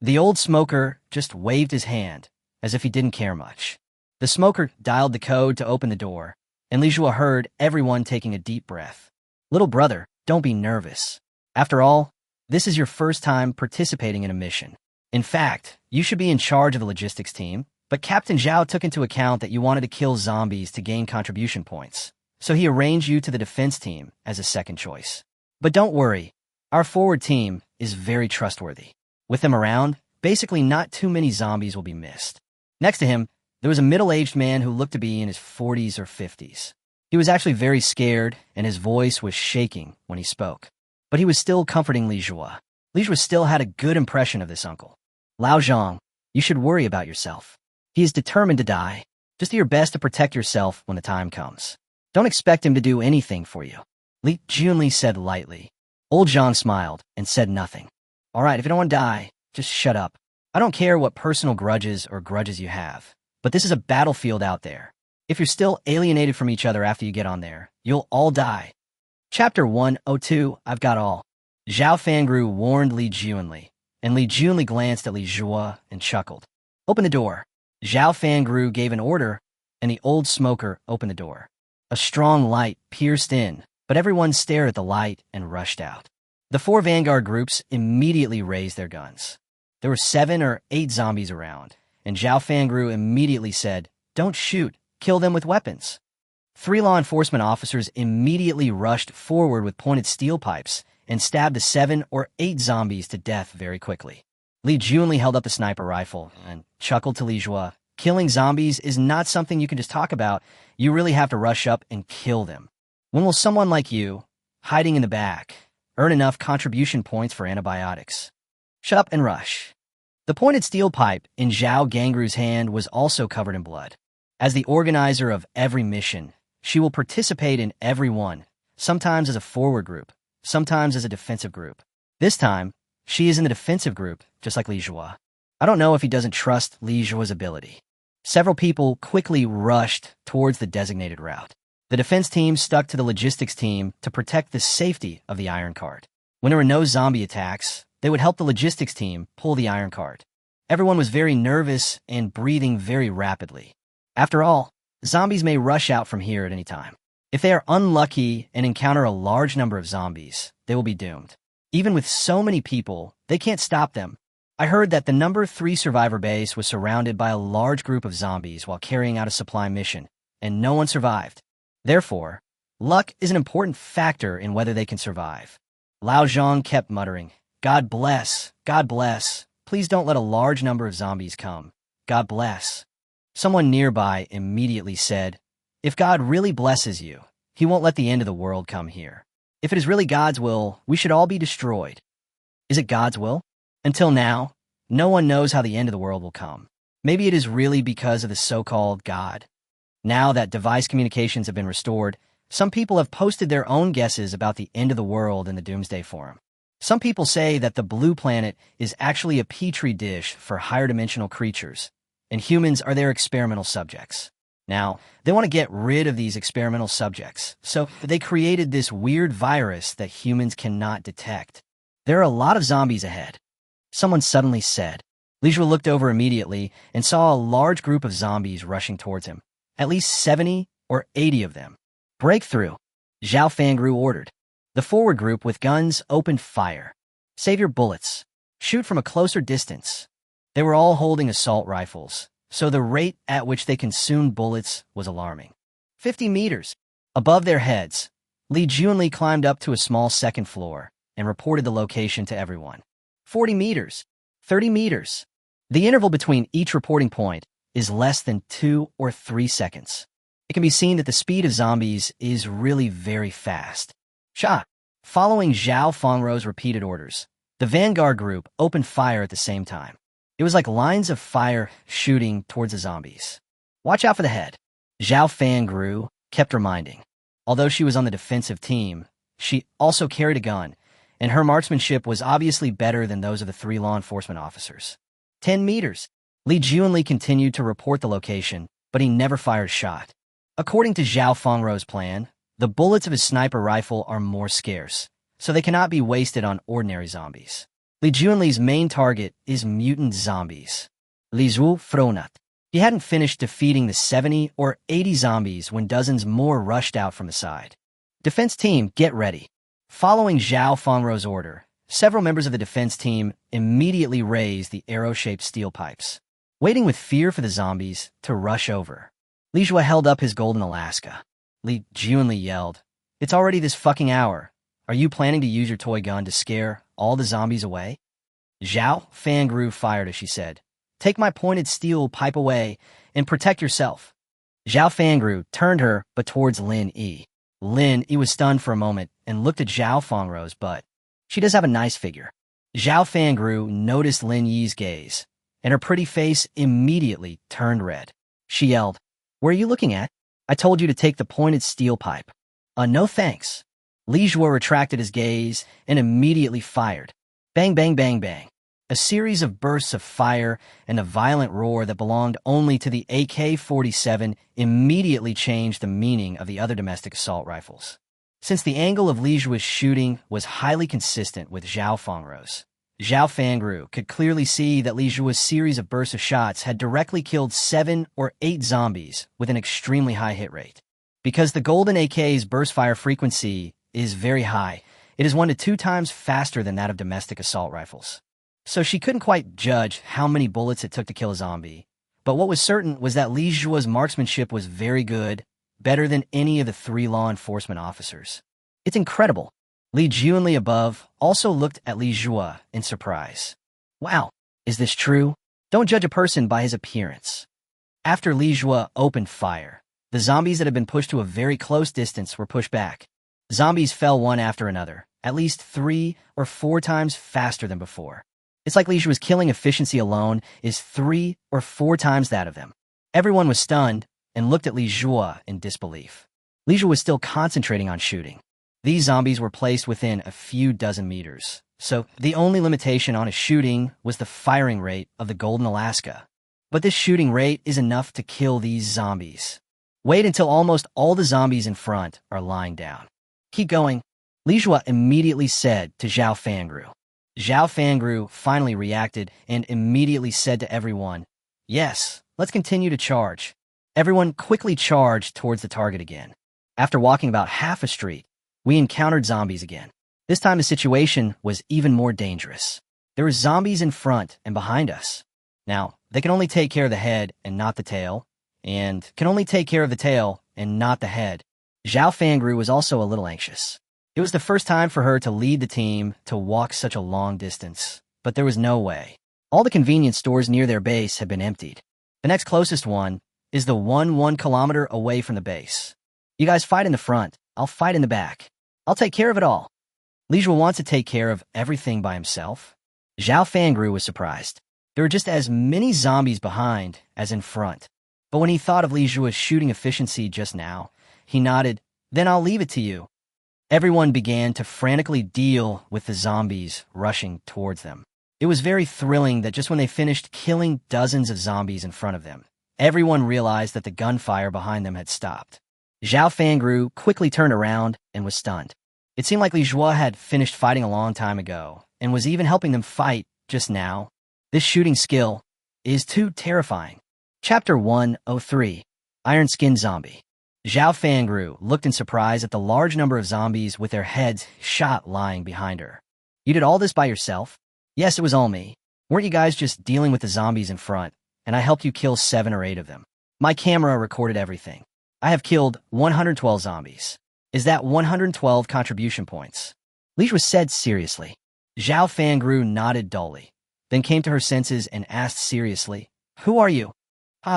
The old smoker just waved his hand, as if he didn't care much. The smoker dialed the code to open the door, and Li Jua heard everyone taking a deep breath. "Little brother, don't be nervous. After all, this is your first time participating in a mission. In fact, you should be in charge of the logistics team, but Captain Zhao took into account that you wanted to kill zombies to gain contribution points, so he arranged you to the defense team as a second choice. But don't worry, our forward team is very trustworthy. With them around, basically not too many zombies will be missed." Next to him, there was a middle-aged man who looked to be in his 40s or 50s. He was actually very scared, and his voice was shaking when he spoke. But he was still comforting Li Jua. Li Jua still had a good impression of this uncle. "Lao Zhang, you should worry about yourself. He is determined to die. Just do your best to protect yourself when the time comes. Don't expect him to do anything for you," Li Junli said lightly. Old Zhang smiled and said nothing. "All right, if you don't want to die, just shut up. I don't care what personal grudges you have, but this is a battlefield out there. If you're still alienated from each other after you get on there, you'll all die." Chapter 102, I've got all. Zhao Fangru warned Li Junli, and Li Junli glanced at Li Jua and chuckled. "Open the door." Zhao Fangru gave an order, and the old smoker opened the door. A strong light pierced in, but everyone stared at the light and rushed out. The 4 vanguard groups immediately raised their guns. There were 7 or 8 zombies around, and Zhao Fangru immediately said, "Don't shoot, kill them with weapons." 3 law enforcement officers immediately rushed forward with pointed steel pipes and stabbed the 7 or 8 zombies to death very quickly. Li Junli held up the sniper rifle and chuckled to Li Jua. "Killing zombies is not something you can just talk about. You really have to rush up and kill them. When will someone like you, hiding in the back, earn enough contribution points for antibiotics? Shut up and rush." The pointed steel pipe in Zhao Gangru's hand was also covered in blood. As the organizer of every mission, she will participate in every one, sometimes as a forward group, sometimes as a defensive group. This time, she is in the defensive group, just like Li Jua. I don't know if he doesn't trust Li Jua's ability. Several people quickly rushed towards the designated route. The defense team stuck to the logistics team to protect the safety of the iron cart. When there were no zombie attacks, they would help the logistics team pull the iron cart. Everyone was very nervous and breathing very rapidly. After all, zombies may rush out from here at any time. If they are unlucky and encounter a large number of zombies, they will be doomed. Even with so many people, they can't stop them. I heard that the number 3 survivor base was surrounded by a large group of zombies while carrying out a supply mission, and no one survived. Therefore, luck is an important factor in whether they can survive. Lao Zhang kept muttering, God bless, please don't let a large number of zombies come. God bless." Someone nearby immediately said, "If God really blesses you, he won't let the end of the world come here. If it is really God's will, we should all be destroyed." Is it God's will? Until now, no one knows how the end of the world will come. Maybe it is really because of the so-called God. Now that device communications have been restored, some people have posted their own guesses about the end of the world in the Doomsday Forum. Some people say that the blue planet is actually a petri dish for higher dimensional creatures, and humans are their experimental subjects. Now, they want to get rid of these experimental subjects, so they created this weird virus that humans cannot detect. There are a lot of zombies ahead. Someone suddenly said. Li Jua looked over immediately and saw a large group of zombies rushing towards him, at least 70 or 80 of them. "Breakthrough," Zhao Fangru ordered. The forward group with guns opened fire. "Save your bullets. Shoot from a closer distance." They were all holding assault rifles, so the rate at which they consumed bullets was alarming. 50 meters. Above their heads, Li Junli climbed up to a small second floor and reported the location to everyone. 40 meters. 30 meters. The interval between each reporting point is less than 2 or 3 seconds. It can be seen that the speed of zombies is really very fast. Shot. Following Zhao Fangru's repeated orders, the vanguard group opened fire at the same time. It was like lines of fire shooting towards the zombies. "Watch out for the head," Zhao Fangru kept reminding. Although she was on the defensive team, she also carried a gun, and her marksmanship was obviously better than those of the 3 law enforcement officers. 10 meters. Li Junli continued to report the location, but he never fired a shot. According to Zhao Fengrou's plan, the bullets of his sniper rifle are more scarce, so they cannot be wasted on ordinary zombies. Li Junli's main target is mutant zombies. Li Zhu Fronat. He hadn't finished defeating the 70 or 80 zombies when dozens more rushed out from the side. Defense team, get ready. Following Zhao Fengrou's order, several members of the defense team immediately raised the arrow-shaped steel pipes, waiting with fear for the zombies to rush over. Li Zhua held up his golden Alaska. Li Junli yelled, "It's already this fucking hour. Are you planning to use your toy gun to scare all the zombies away?" Zhao Fengrou fired as she said, "Take my pointed steel pipe away and protect yourself." Zhao Fengrou turned her but towards Lin Yi. Lin Yi was stunned for a moment and looked at Zhao Fengrou's butt. She does have a nice figure. Zhao Fengrou noticed Lin Yi's gaze, and her pretty face immediately turned red. She yelled, "Where are you looking at? I told you to take the pointed steel pipe." No thanks." Li Zhuo retracted his gaze and immediately fired. Bang, bang, bang, bang. A series of bursts of fire and a violent roar that belonged only to the AK-47 immediately changed the meaning of the other domestic assault rifles. Since the angle of Li Zhuo's shooting was highly consistent with Zhao Fengrou's, Zhao Fengrou could clearly see that Li Zhuo's series of bursts of shots had directly killed 7 or 8 zombies with an extremely high hit rate. Because the Golden AK's burst fire frequency is very high, it is 1 to 2 times faster than that of domestic assault rifles. So she couldn't quite judge how many bullets it took to kill a zombie, but what was certain was that Li Zhuo's marksmanship was very good, better than any of the 3 law enforcement officers. It's incredible. Li Junli above also looked at Li Zhuo in surprise. Wow, is this true? Don't judge a person by his appearance. After Li Zhuo opened fire, the zombies that had been pushed to a very close distance were pushed back. Zombies fell one after another, at least 3 or 4 times faster than before. It's like Li Zhuo's killing efficiency alone is 3 or 4 times that of them. Everyone was stunned and looked at Li Zhuo in disbelief. Li Zhuo was still concentrating on shooting. These zombies were placed within a few dozen meters, so the only limitation on his shooting was the firing rate of the Golden Alaska. But this shooting rate is enough to kill these zombies. Wait until almost all the zombies in front are lying down. Keep going, Li Zhuo immediately said to Zhao Fengrou. Zhao Fengrou finally reacted and immediately said to everyone, "Yes, let's continue to charge." Everyone quickly charged towards the target again. After walking about half a street, we encountered zombies again. This time the situation was even more dangerous. There were zombies in front and behind us. Now, they can only take care of the head and not the tail, and can only take care of the tail and not the head. Zhao Fengrou was also a little anxious. It was the first time for her to lead the team to walk such a long distance, but there was no way. All the convenience stores near their base had been emptied. The next closest one is the 1 kilometer away from the base. You guys fight in the front, I'll fight in the back. I'll take care of it all. Li Zhuo wants to take care of everything by himself. Zhao Fengrou was surprised. There were just as many zombies behind as in front. But when he thought of Li Zhuo's shooting efficiency just now, he nodded, "Then I'll leave it to you." Everyone began to frantically deal with the zombies rushing towards them. It was very thrilling that just when they finished killing dozens of zombies in front of them, everyone realized that the gunfire behind them had stopped. Zhao Fengrou quickly turned around and was stunned. It seemed like Li Zhuo had finished fighting a long time ago and was even helping them fight just now. This shooting skill is too terrifying. Chapter 103, Iron Skin Zombie. Zhao Fengrou looked in surprise at the large number of zombies with their heads shot lying behind her. "You did all this by yourself?" "Yes, it was all me. Weren't you guys just dealing with the zombies in front, and I helped you kill 7 or 8 of them? My camera recorded everything. I have killed 112 zombies. Is that 112 contribution points?" Li Zhuo said seriously. Zhao Fengrou nodded dully, then came to her senses and asked seriously, "Who are you?"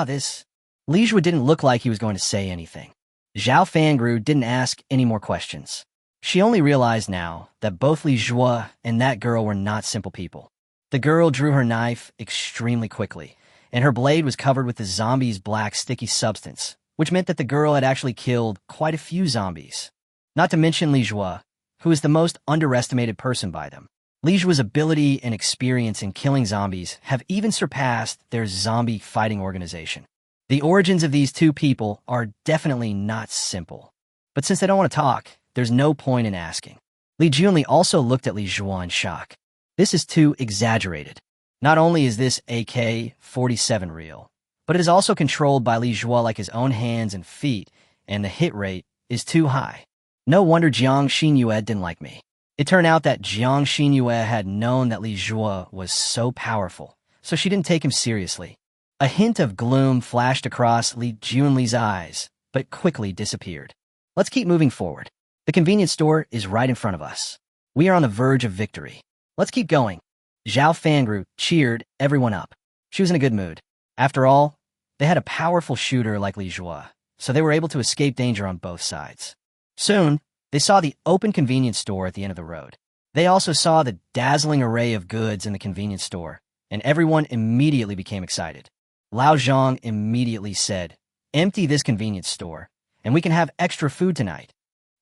This. Li Zhuo didn't look like he was going to say anything. Zhao Fengrou didn't ask any more questions. She only realized now that both Li Zhuo and that girl were not simple people. The girl drew her knife extremely quickly, and her blade was covered with the zombie's black sticky substance, which meant that the girl had actually killed quite a few zombies. Not to mention Li Zhuo, who is the most underestimated person by them. Li Zhuo's ability and experience in killing zombies have even surpassed their zombie fighting organization. The origins of these two people are definitely not simple. But since they don't want to talk, there's no point in asking. Li Junli also looked at Li Zhuo in shock. This is too exaggerated. Not only is this AK-47 real, but it is also controlled by Li Zhuo like his own hands and feet, and the hit rate is too high. No wonder Jiang Xinyue didn't like me. It turned out that Jiang Xinyue had known that Li Zhuo was so powerful, so she didn't take him seriously. A hint of gloom flashed across Li Junli's eyes, but quickly disappeared. Let's keep moving forward. The convenience store is right in front of us. We are on the verge of victory. Let's keep going. Zhao Fangru cheered everyone up. She was in a good mood. After all, they had a powerful shooter like Li Zhuo, so they were able to escape danger on both sides. Soon, they saw the open convenience store at the end of the road. They also saw the dazzling array of goods in the convenience store, and everyone immediately became excited. Lao Zhang immediately said, "Empty this convenience store, and we can have extra food tonight."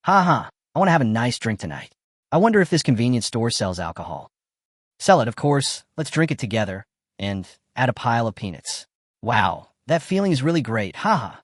Haha, I want to have a nice drink tonight. I wonder if this convenience store sells alcohol. Sell it, of course. Let's drink it together, and add a pile of peanuts. Wow, that feeling is really great, haha.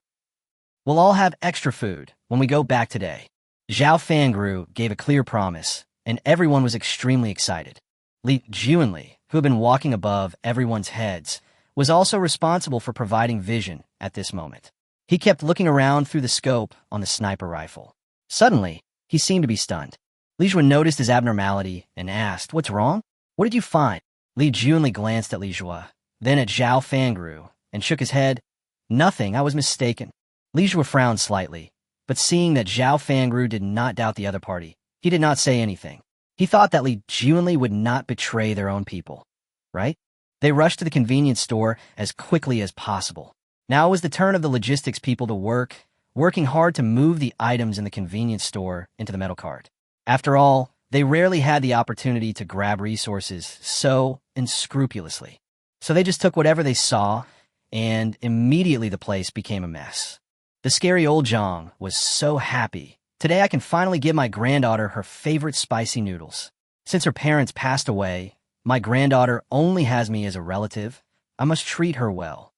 We'll all have extra food when we go back today. Zhao Fangru gave a clear promise, and everyone was extremely excited. Li Junli, who had been walking above everyone's heads, was also responsible for providing vision at this moment. He kept looking around through the scope on the sniper rifle. Suddenly, he seemed to be stunned. Li Zhuo noticed his abnormality and asked, "What's wrong? What did you find?" Li Junli glanced at Li Zhuo, then at Zhao Fangru, and shook his head. "Nothing, I was mistaken." Li Zhuo frowned slightly, but seeing that Zhao Fangru did not doubt the other party, he did not say anything. He thought that Li Junli would not betray their own people, right? They rushed to the convenience store as quickly as possible. Now it was the turn of the logistics people to work, working hard to move the items in the convenience store into the metal cart. After all, they rarely had the opportunity to grab resources so unscrupulously. So they just took whatever they saw, and immediately the place became a mess. The scary old Zhang was so happy. Today I can finally give my granddaughter her favorite spicy noodles. Since her parents passed away, my granddaughter only has me as a relative. I must treat her well.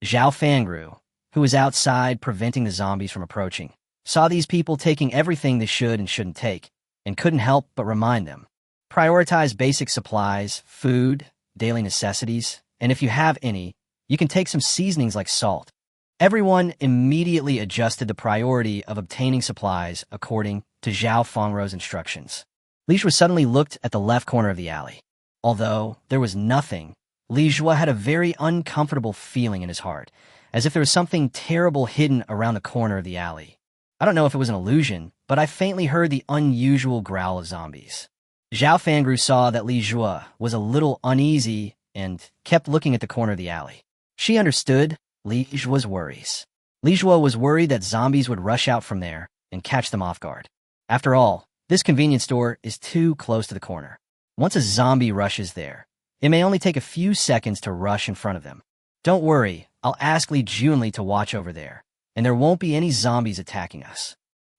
Zhao Fangru, who was outside preventing the zombies from approaching, saw these people taking everything they should and shouldn't take, and couldn't help but remind them. Prioritize basic supplies, food, daily necessities, and if you have any, you can take some seasonings like salt. Everyone immediately adjusted the priority of obtaining supplies according to Zhao Fangru's instructions. Li Zhuo suddenly looked at the left corner of the alley. Although there was nothing, Li Zhuo had a very uncomfortable feeling in his heart, as if there was something terrible hidden around the corner of the alley. I don't know if it was an illusion, but I faintly heard the unusual growl of zombies. Zhao Fangru saw that Li Zhuo was a little uneasy and kept looking at the corner of the alley. She understood Li Zhuo's worries. Li Zhuo was worried that zombies would rush out from there and catch them off guard. After all, this convenience store is too close to the corner. Once a zombie rushes there, it may only take a few seconds to rush in front of them. Don't worry, I'll ask Li Junli to watch over there, and there won't be any zombies attacking us.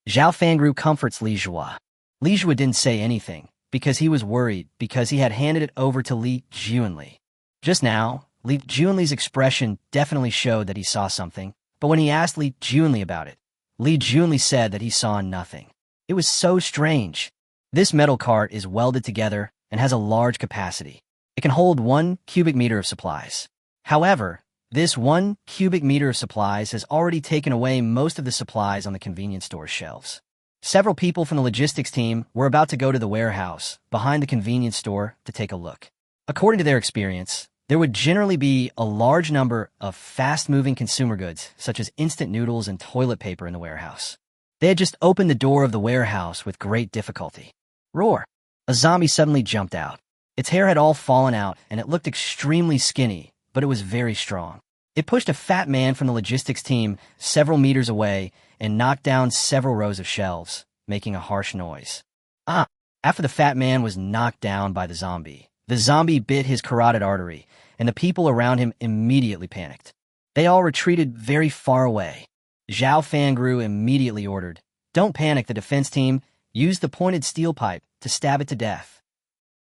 Zhao Fangru comforts Li Zhuo. Li Zhuo didn't say anything, because he was worried because he had handed it over to Li Junli. Just now, Li Junli's expression definitely showed that he saw something, but when he asked Li Junli about it, Li Junli said that he saw nothing. It was so strange. This metal cart is welded together and has a large capacity. It can hold 1 cubic meter of supplies. However, this 1 cubic meter of supplies has already taken away most of the supplies on the convenience store shelves. Several people from the logistics team were about to go to the warehouse behind the convenience store to take a look. According to their experience, there would generally be a large number of fast-moving consumer goods, such as instant noodles and toilet paper in the warehouse. They had just opened the door of the warehouse with great difficulty. Roar! A zombie suddenly jumped out. Its hair had all fallen out, and it looked extremely skinny, but it was very strong. It pushed a fat man from the logistics team several meters away and knocked down several rows of shelves, making a harsh noise. After the fat man was knocked down by the zombie bit his carotid artery, and the people around him immediately panicked. They all retreated very far away. Zhao Fangru immediately ordered, "Don't panic, the defense team. Use the pointed steel pipe to stab it to death.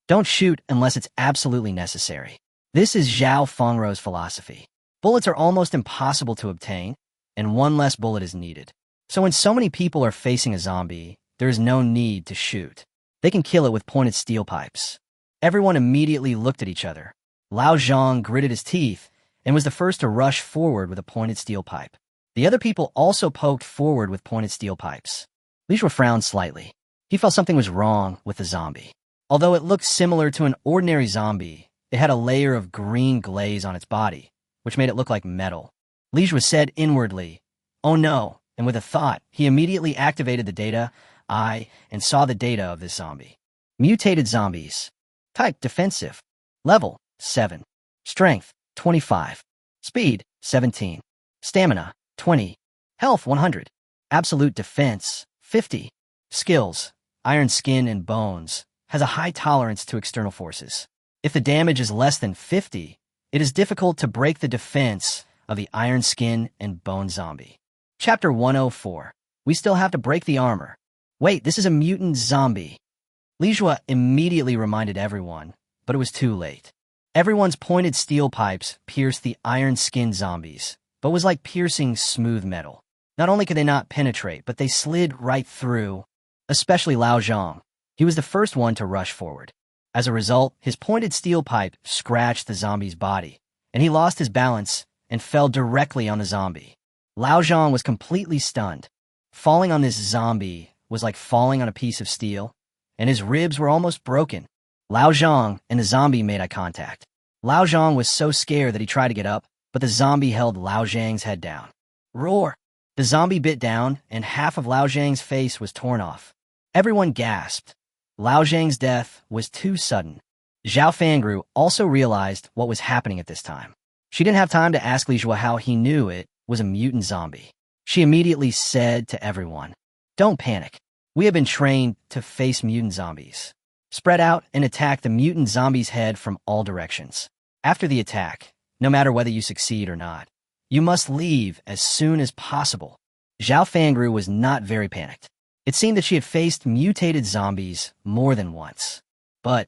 Don't shoot unless it's absolutely necessary." This is Zhao Fangru's philosophy. Bullets are almost impossible to obtain, and one less bullet is needed. So when so many people are facing a zombie, there is no need to shoot. They can kill it with pointed steel pipes. Everyone immediately looked at each other. Lao Zhang gritted his teeth and was the first to rush forward with a pointed steel pipe. The other people also poked forward with pointed steel pipes. Li Zhuo frowned slightly. He felt something was wrong with the zombie. Although it looked similar to an ordinary zombie, it had a layer of green glaze on its body, which made it look like metal. Li Zhuo said inwardly, "Oh no," and with a thought, he immediately activated the data eye and saw the data of this zombie. Mutated zombies. Type defensive. Level 7. Strength 25. Speed 17. Stamina 20. Health 100. Absolute defense 50. Skills. Iron skin and bones. Has a high tolerance to external forces. If the damage is less than 50, it is difficult to break the defense of the iron skin and bone zombie. Chapter 104. We still have to break the armor. Wait, this is a mutant zombie. Li Zhuo immediately reminded everyone, but it was too late. Everyone's pointed steel pipes pierced the iron-skinned zombies, but was like piercing smooth metal. Not only could they not penetrate, but they slid right through, especially Lao Zhang. He was the first one to rush forward. As a result, his pointed steel pipe scratched the zombie's body, and he lost his balance and fell directly on the zombie. Lao Zhang was completely stunned. Falling on this zombie was like falling on a piece of steel, and his ribs were almost broken. Lao Zhang and the zombie made eye contact. Lao Zhang was so scared that he tried to get up, but the zombie held Lao Zhang's head down. Roar! The zombie bit down, and half of Lao Zhang's face was torn off. Everyone gasped. Lao Zhang's death was too sudden. Zhao Fangru also realized what was happening at this time. She didn't have time to ask Li Zhuo how he knew it was a mutant zombie. She immediately said to everyone, "Don't panic. We have been trained to face mutant zombies. Spread out and attack the mutant zombie's head from all directions. After the attack, no matter whether you succeed or not, you must leave as soon as possible." Zhao Fangru was not very panicked. It seemed that she had faced mutated zombies more than once. But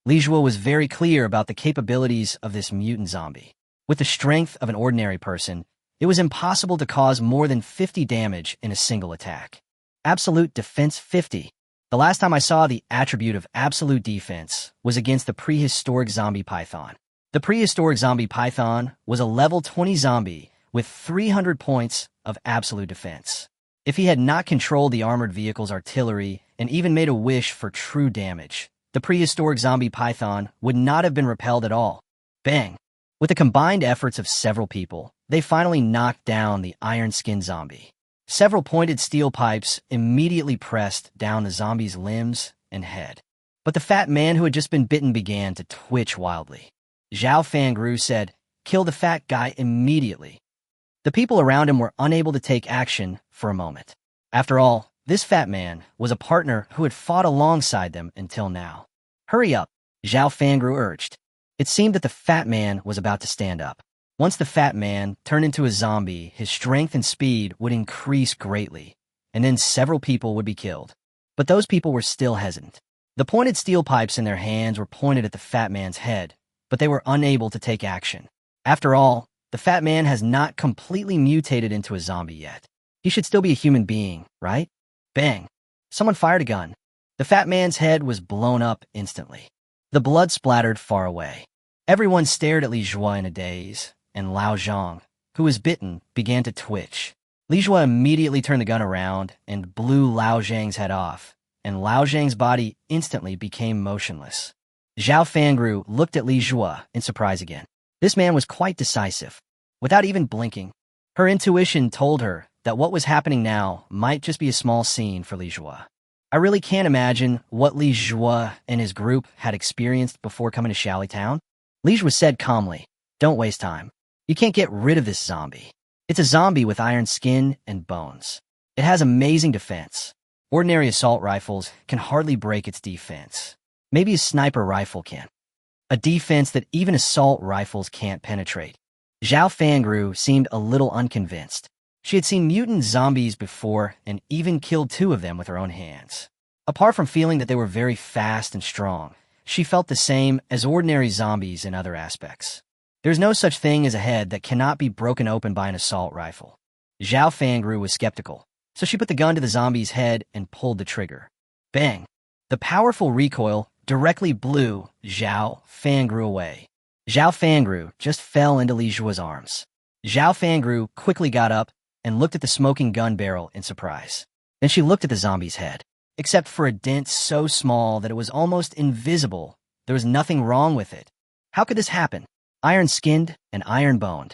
Li Zhuo was very clear about the capabilities of this mutant zombie. With the strength of an ordinary person, it was impossible to cause more than 50 damage in a single attack. Absolute defense 50. The last time I saw the attribute of absolute defense was against the prehistoric zombie python. The prehistoric zombie python was a level 20 zombie with 300 points of absolute defense. If he had not controlled the armored vehicle's artillery and even made a wish for true damage, the prehistoric zombie python would not have been repelled at all. Bang! With the combined efforts of several people, they finally knocked down the iron-skinned zombie. Several pointed steel pipes immediately pressed down the zombie's limbs and head. But the fat man who had just been bitten began to twitch wildly. Zhao Fangru said, "Kill the fat guy immediately." The people around him were unable to take action for a moment. After all, this fat man was a partner who had fought alongside them until now. "Hurry up," Zhao Fangru urged. It seemed that the fat man was about to stand up. Once the fat man turned into a zombie, his strength and speed would increase greatly, and then several people would be killed. But those people were still hesitant. The pointed steel pipes in their hands were pointed at the fat man's head, but they were unable to take action. After all, the fat man has not completely mutated into a zombie yet. He should still be a human being, right? Bang! Someone fired a gun. The fat man's head was blown up instantly. The blood splattered far away. Everyone stared at Li Zhuo in a daze, and Lao Zhang, who was bitten, began to twitch. Li Zhuo immediately turned the gun around and blew Lao Zhang's head off, and Lao Zhang's body instantly became motionless. Zhao Fangru looked at Li Zhuo in surprise again. This man was quite decisive. Without even blinking, her intuition told her that what was happening now might just be a small scene for Li Zhuo. I really can't imagine what Li Zhuo and his group had experienced before coming to Shally Town. Li Zhuo said calmly, "Don't waste time. You can't get rid of this zombie. It's a zombie with iron skin and bones. It has amazing defense. Ordinary assault rifles can hardly break its defense. Maybe a sniper rifle can. A defense that even assault rifles can't penetrate." Zhao Fangru seemed a little unconvinced. She had seen mutant zombies before and even killed 2 of them with her own hands. Apart from feeling that they were very fast and strong, she felt the same as ordinary zombies in other aspects. There's no such thing as a head that cannot be broken open by an assault rifle. Zhao Fangru was skeptical, so she put the gun to the zombie's head and pulled the trigger. Bang! The powerful recoil directly blew Zhao Fangru away. Zhao Fangru just fell into Li Zhua's arms. Zhao Fangru quickly got up and looked at the smoking gun barrel in surprise. Then she looked at the zombie's head. Except for a dent so small that it was almost invisible, there was nothing wrong with it. How could this happen? Iron-skinned and iron-boned.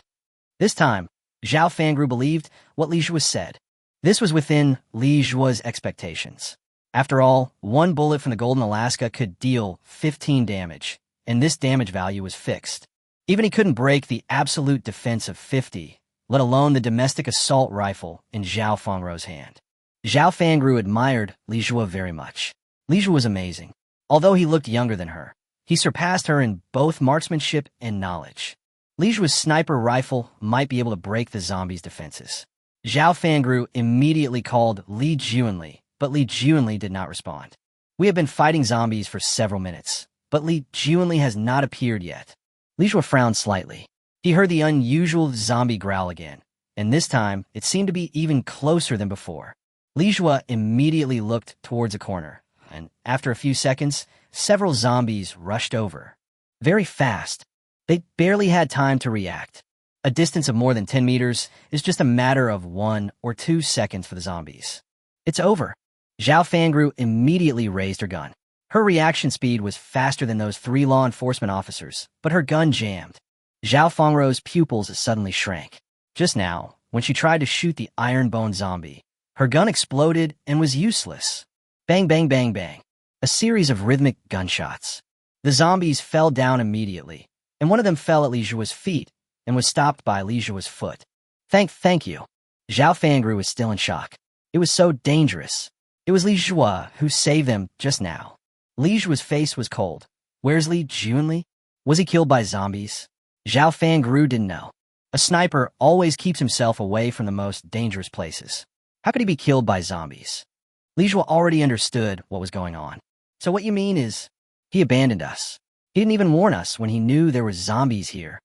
This time, Zhao Fangru believed what Li Zhua said. This was within Li Zhua's expectations. After all, one bullet from the Golden Alaska could deal 15 damage, and this damage value was fixed. Even he couldn't break the absolute defense of 50, let alone the domestic assault rifle in Zhao Fangru's hand. Zhao Fangru admired Li Zhua very much. Li Zhua was amazing. Although he looked younger than her, he surpassed her in both marksmanship and knowledge. Li Zhua's sniper rifle might be able to break the zombie's defenses. Zhao Fangru immediately called Li Juanli, but Li Juanli did not respond. We have been fighting zombies for several minutes, but Li Juanli has not appeared yet. Li Zhua frowned slightly. He heard the unusual zombie growl again, and this time it seemed to be even closer than before. Li Zhua immediately looked towards a corner, and after a few seconds, several zombies rushed over. Very fast. They barely had time to react. A distance of more than 10 meters is just a matter of 1 or 2 seconds for the zombies. It's over. Zhao Fangru immediately raised her gun. Her reaction speed was faster than those 3 law enforcement officers, but her gun jammed. Zhao Fangru's pupils suddenly shrank. Just now, when she tried to shoot the iron-boned zombie, her gun exploded and was useless. Bang, bang, bang, bang. A series of rhythmic gunshots. The zombies fell down immediately, and one of them fell at Li Zhua's feet and was stopped by Li Zhua's foot. Thank you. Zhao Fangru was still in shock. It was so dangerous. It was Li Zhua who saved them just now. Li Zhua's face was cold. Where's Li Juanli? Was he killed by zombies? Zhao Fangru didn't know. A sniper always keeps himself away from the most dangerous places. How could he be killed by zombies? Li Zhua already understood what was going on. So what you mean is, he abandoned us. He didn't even warn us when he knew there were zombies here.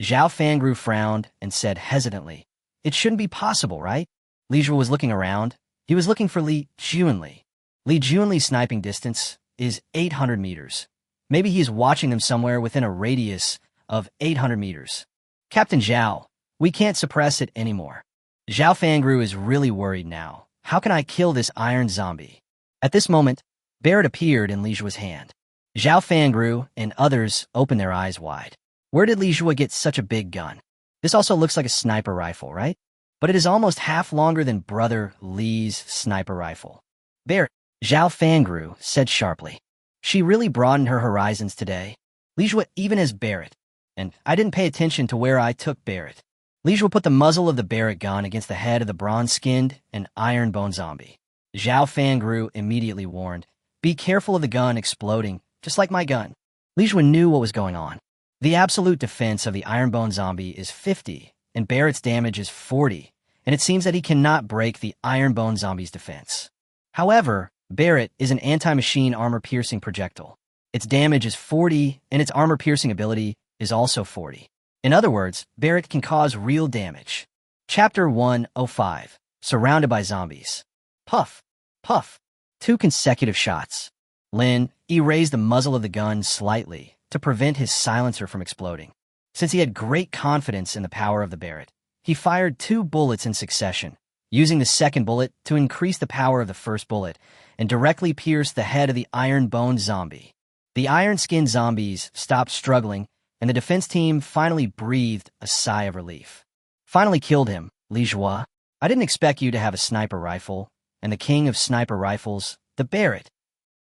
Zhao Fangru frowned and said hesitantly, "It shouldn't be possible, right?" Li Zhua was looking around. He was looking for Li Juanli. Li Juanli's sniping distance is 800 meters. Maybe he is watching them somewhere within a radius of 800 meters. Captain Zhao, we can't suppress it anymore. Zhao Fangru is really worried now. How can I kill this iron zombie? At this moment, Barrett appeared in Li Zhua's hand. Zhao Fangru and others opened their eyes wide. Where did Li Zhua get such a big gun? This also looks like a sniper rifle, right? But it is almost half longer than Brother Li's sniper rifle. Barrett, Zhao Fangru said sharply. She really broadened her horizons today. Li Zhua even as Barrett. And I didn't pay attention to where I took Barrett. Li Zhua put the muzzle of the Barrett gun against the head of the bronze-skinned and iron-boned zombie. Zhao Fangru immediately warned, "Be careful of the gun exploding, just like my gun." Li Zhua knew what was going on. The absolute defense of the iron-boned zombie is 50, and Barrett's damage is 40, and it seems that he cannot break the iron-boned zombie's defense. However, Barrett is an anti-machine armor-piercing projectile. Its damage is 40, and its armor-piercing ability is also 40. In other words, Barrett can cause real damage. Chapter 105. Surrounded by zombies. Puff. Puff. 2 consecutive shots. Lin raised the muzzle of the gun slightly to prevent his silencer from exploding. Since he had great confidence in the power of the Barrett, he fired 2 bullets in succession, using the second bullet to increase the power of the first bullet and directly pierce the head of the iron-boned zombie. The iron-skinned zombies stopped struggling, and the defense team finally breathed a sigh of relief. Finally killed him, Li Zhua. I didn't expect you to have a sniper rifle, and the king of sniper rifles, the Barrett.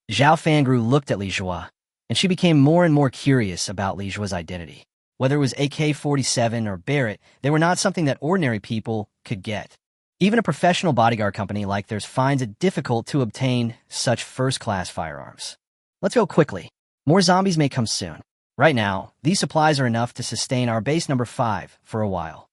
Zhao Fangru looked at Li Zhua, and she became more and more curious about Li Zhua's identity. Whether it was AK-47 or Barrett, they were not something that ordinary people could get. Even a professional bodyguard company like theirs finds it difficult to obtain such first-class firearms. Let's go quickly. More zombies may come soon. Right now, these supplies are enough to sustain our base number 5 for a while.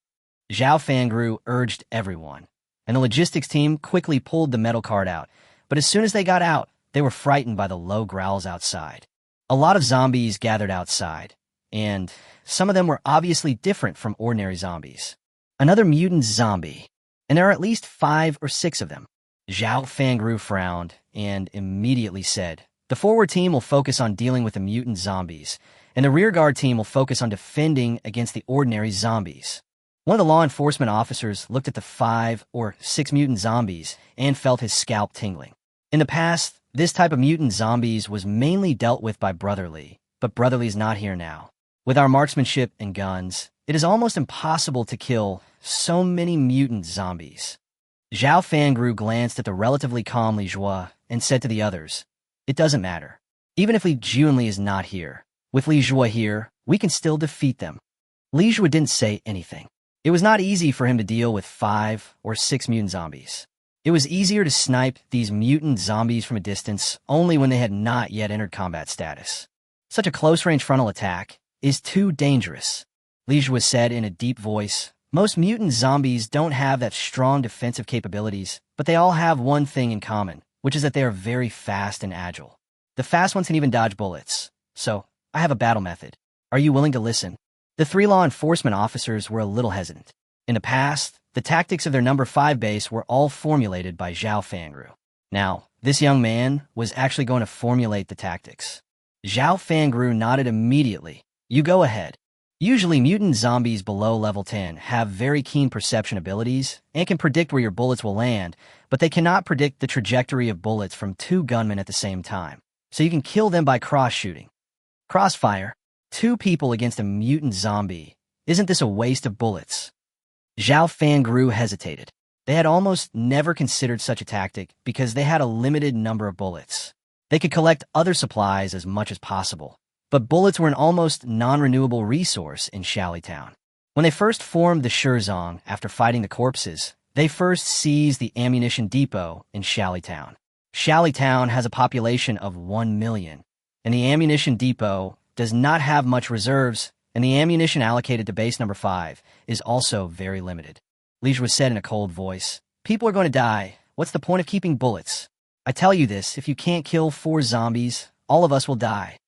Zhao Fangru urged everyone, and the logistics team quickly pulled the metal cart out, but as soon as they got out, they were frightened by the low growls outside. A lot of zombies gathered outside, and some of them were obviously different from ordinary zombies. Another mutant zombie, and there are at least 5 or 6 of them. Zhao Fangru frowned and immediately said, "The forward team will focus on dealing with the mutant zombies, and the rearguard team will focus on defending against the ordinary zombies." One of the law enforcement officers looked at the 5 or 6 mutant zombies and felt his scalp tingling. In the past, this type of mutant zombies was mainly dealt with by Brotherly, but Brotherly is not here now. With our marksmanship and guns, it is almost impossible to kill so many mutant zombies. Zhao Fangru glanced at the relatively calm Li Jue and said to the others, "It doesn't matter. Even if Li Junli is not here, with Li Jue here, we can still defeat them." Li Jue didn't say anything. It was not easy for him to deal with 5 or 6 mutant zombies. It was easier to snipe these mutant zombies from a distance only when they had not yet entered combat status. Such a close-range frontal attack is too dangerous. Li Jue said in a deep voice, "Most mutant zombies don't have that strong defensive capabilities, but they all have one thing in common, which is that they are very fast and agile. The fast ones can even dodge bullets. So, I have a battle method. Are you willing to listen?" The 3 law enforcement officers were a little hesitant. In the past, the tactics of their number 5 base were all formulated by Zhao Fangru. Now, this young man was actually going to formulate the tactics. Zhao Fangru nodded immediately. "You go ahead." Usually, mutant zombies below level 10 have very keen perception abilities and can predict where your bullets will land, but they cannot predict the trajectory of bullets from 2 gunmen at the same time, so you can kill them by cross-shooting. Crossfire. 2 people against a mutant zombie. Isn't this a waste of bullets? Zhao Fangru hesitated. They had almost never considered such a tactic because they had a limited number of bullets. They could collect other supplies as much as possible, but bullets were an almost non-renewable resource in Town. When they first formed the Shirzong after fighting the corpses, they first seized the ammunition depot in Town. Town has a population of 1 million, and the ammunition depot does not have much reserves, and the ammunition allocated to base number 5 is also very limited. Li Jue said in a cold voice, "People are going to die. What's the point of keeping bullets? I tell you this, if you can't kill 4 zombies, all of us will die."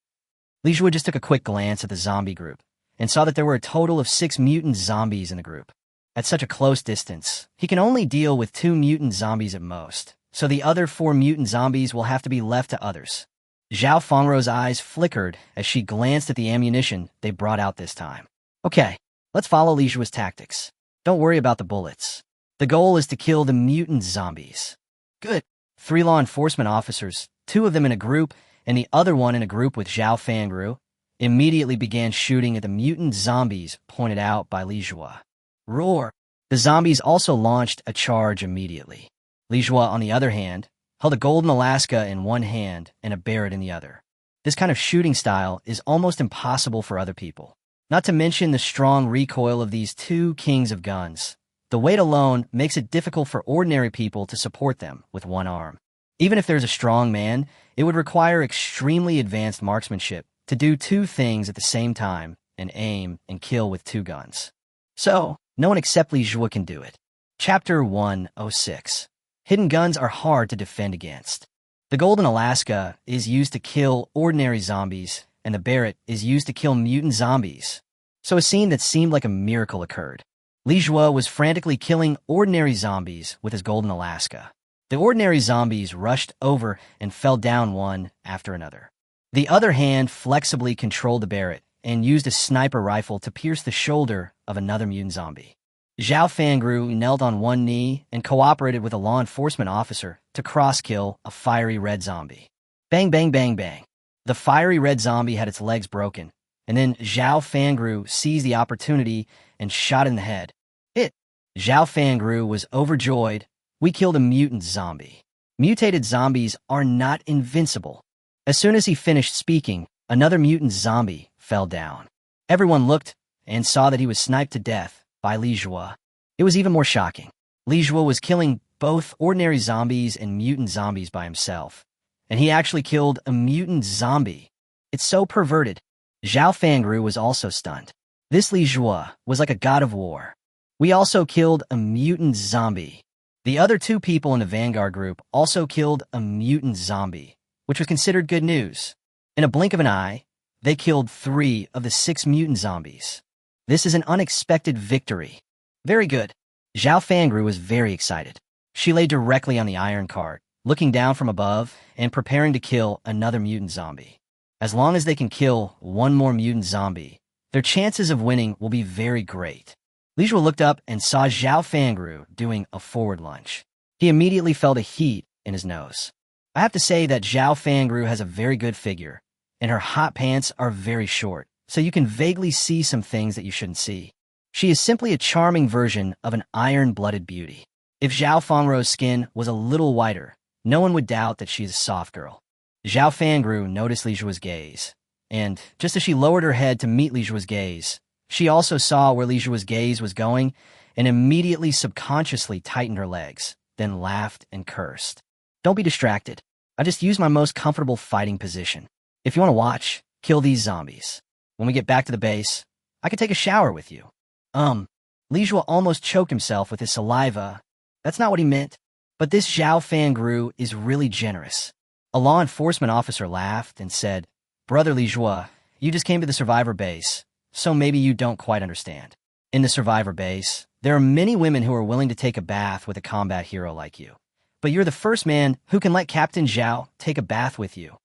Li Jue just took a quick glance at the zombie group and saw that there were a total of 6 mutant zombies in the group. At such a close distance, he can only deal with 2 mutant zombies at most, so the other 4 mutant zombies will have to be left to others. Zhao Fangru's eyes flickered as she glanced at the ammunition they brought out this time. "Okay, let's follow Li Jue's tactics. Don't worry about the bullets. The goal is to kill the mutant zombies." "Good." 3 law enforcement officers, 2 of them in a group and the other one in a group with Zhao Fangru, immediately began shooting at the mutant zombies pointed out by Li Jue. Roar! The zombies also launched a charge immediately. Li Jue, on the other hand, held a golden Alaska in one hand and a Barrett in the other. This kind of shooting style is almost impossible for other people. Not to mention the strong recoil of these 2 kings of guns. The weight alone makes it difficult for ordinary people to support them with one arm. Even if there's a strong man, it would require extremely advanced marksmanship to do 2 things at the same time and aim and kill with 2 guns. So, no one except Li Jue can do it. Chapter 106. Hidden guns are hard to defend against. The Golden Alaska is used to kill ordinary zombies, and the Barrett is used to kill mutant zombies. So a scene that seemed like a miracle occurred. Li Jue was frantically killing ordinary zombies with his Golden Alaska. The ordinary zombies rushed over and fell down one after another. The other hand flexibly controlled the Barrett and used a sniper rifle to pierce the shoulder of another mutant zombie. Zhao Fangru knelt on one knee and cooperated with a law enforcement officer to cross-kill a fiery red zombie. Bang, bang, bang, bang. The fiery red zombie had its legs broken, and then Zhao Fangru seized the opportunity and shot in the head. Hit! Zhao Fangru was overjoyed. We killed a mutant zombie. Mutated zombies are not invincible. As soon as he finished speaking, another mutant zombie fell down. Everyone looked and saw that he was sniped to death by Li Jue. It was even more shocking. Li Jue was killing both ordinary zombies and mutant zombies by himself, and he actually killed a mutant zombie. It's so perverted. Zhao Fangru was also stunned. This Li Jue was like a god of war. We also killed a mutant zombie. The other 2 people in the Vanguard group also killed a mutant zombie, which was considered good news. In a blink of an eye, They killed 3 of the 6 mutant zombies. This is an unexpected victory. Very good. Zhao Fangru was very excited. She lay directly on the iron cart, looking down from above and preparing to kill another mutant zombie. As long as they can kill one more mutant zombie, their chances of winning will be very great. Li Zhuo looked up and saw Zhao Fangru doing a forward lunge. He immediately felt a heat in his nose. I have to say that Zhao Fangru has a very good figure, and her hot pants are very short, so you can vaguely see some things that you shouldn't see. She is simply a charming version of an iron-blooded beauty. If Zhao Fangru's skin was a little whiter, no one would doubt that she is a soft girl. Zhao Fangru noticed Li Zhuo's gaze, and just as she lowered her head to meet Li Zhuo's gaze, she also saw where Li Zhuo's gaze was going and immediately subconsciously tightened her legs, then laughed and cursed. Don't be distracted. I just used my most comfortable fighting position. If you want to watch, kill these zombies. When we get back to the base, I can take a shower with you. Li Zhuo almost choked himself with his saliva. That's not what he meant. But this Zhao Fangru is really generous. A law enforcement officer laughed and said, Brother Li Zhuo, you just came to the survivor base, so maybe you don't quite understand. In the survivor base, there are many women who are willing to take a bath with a combat hero like you. But you're the first man who can let Captain Zhao take a bath with you.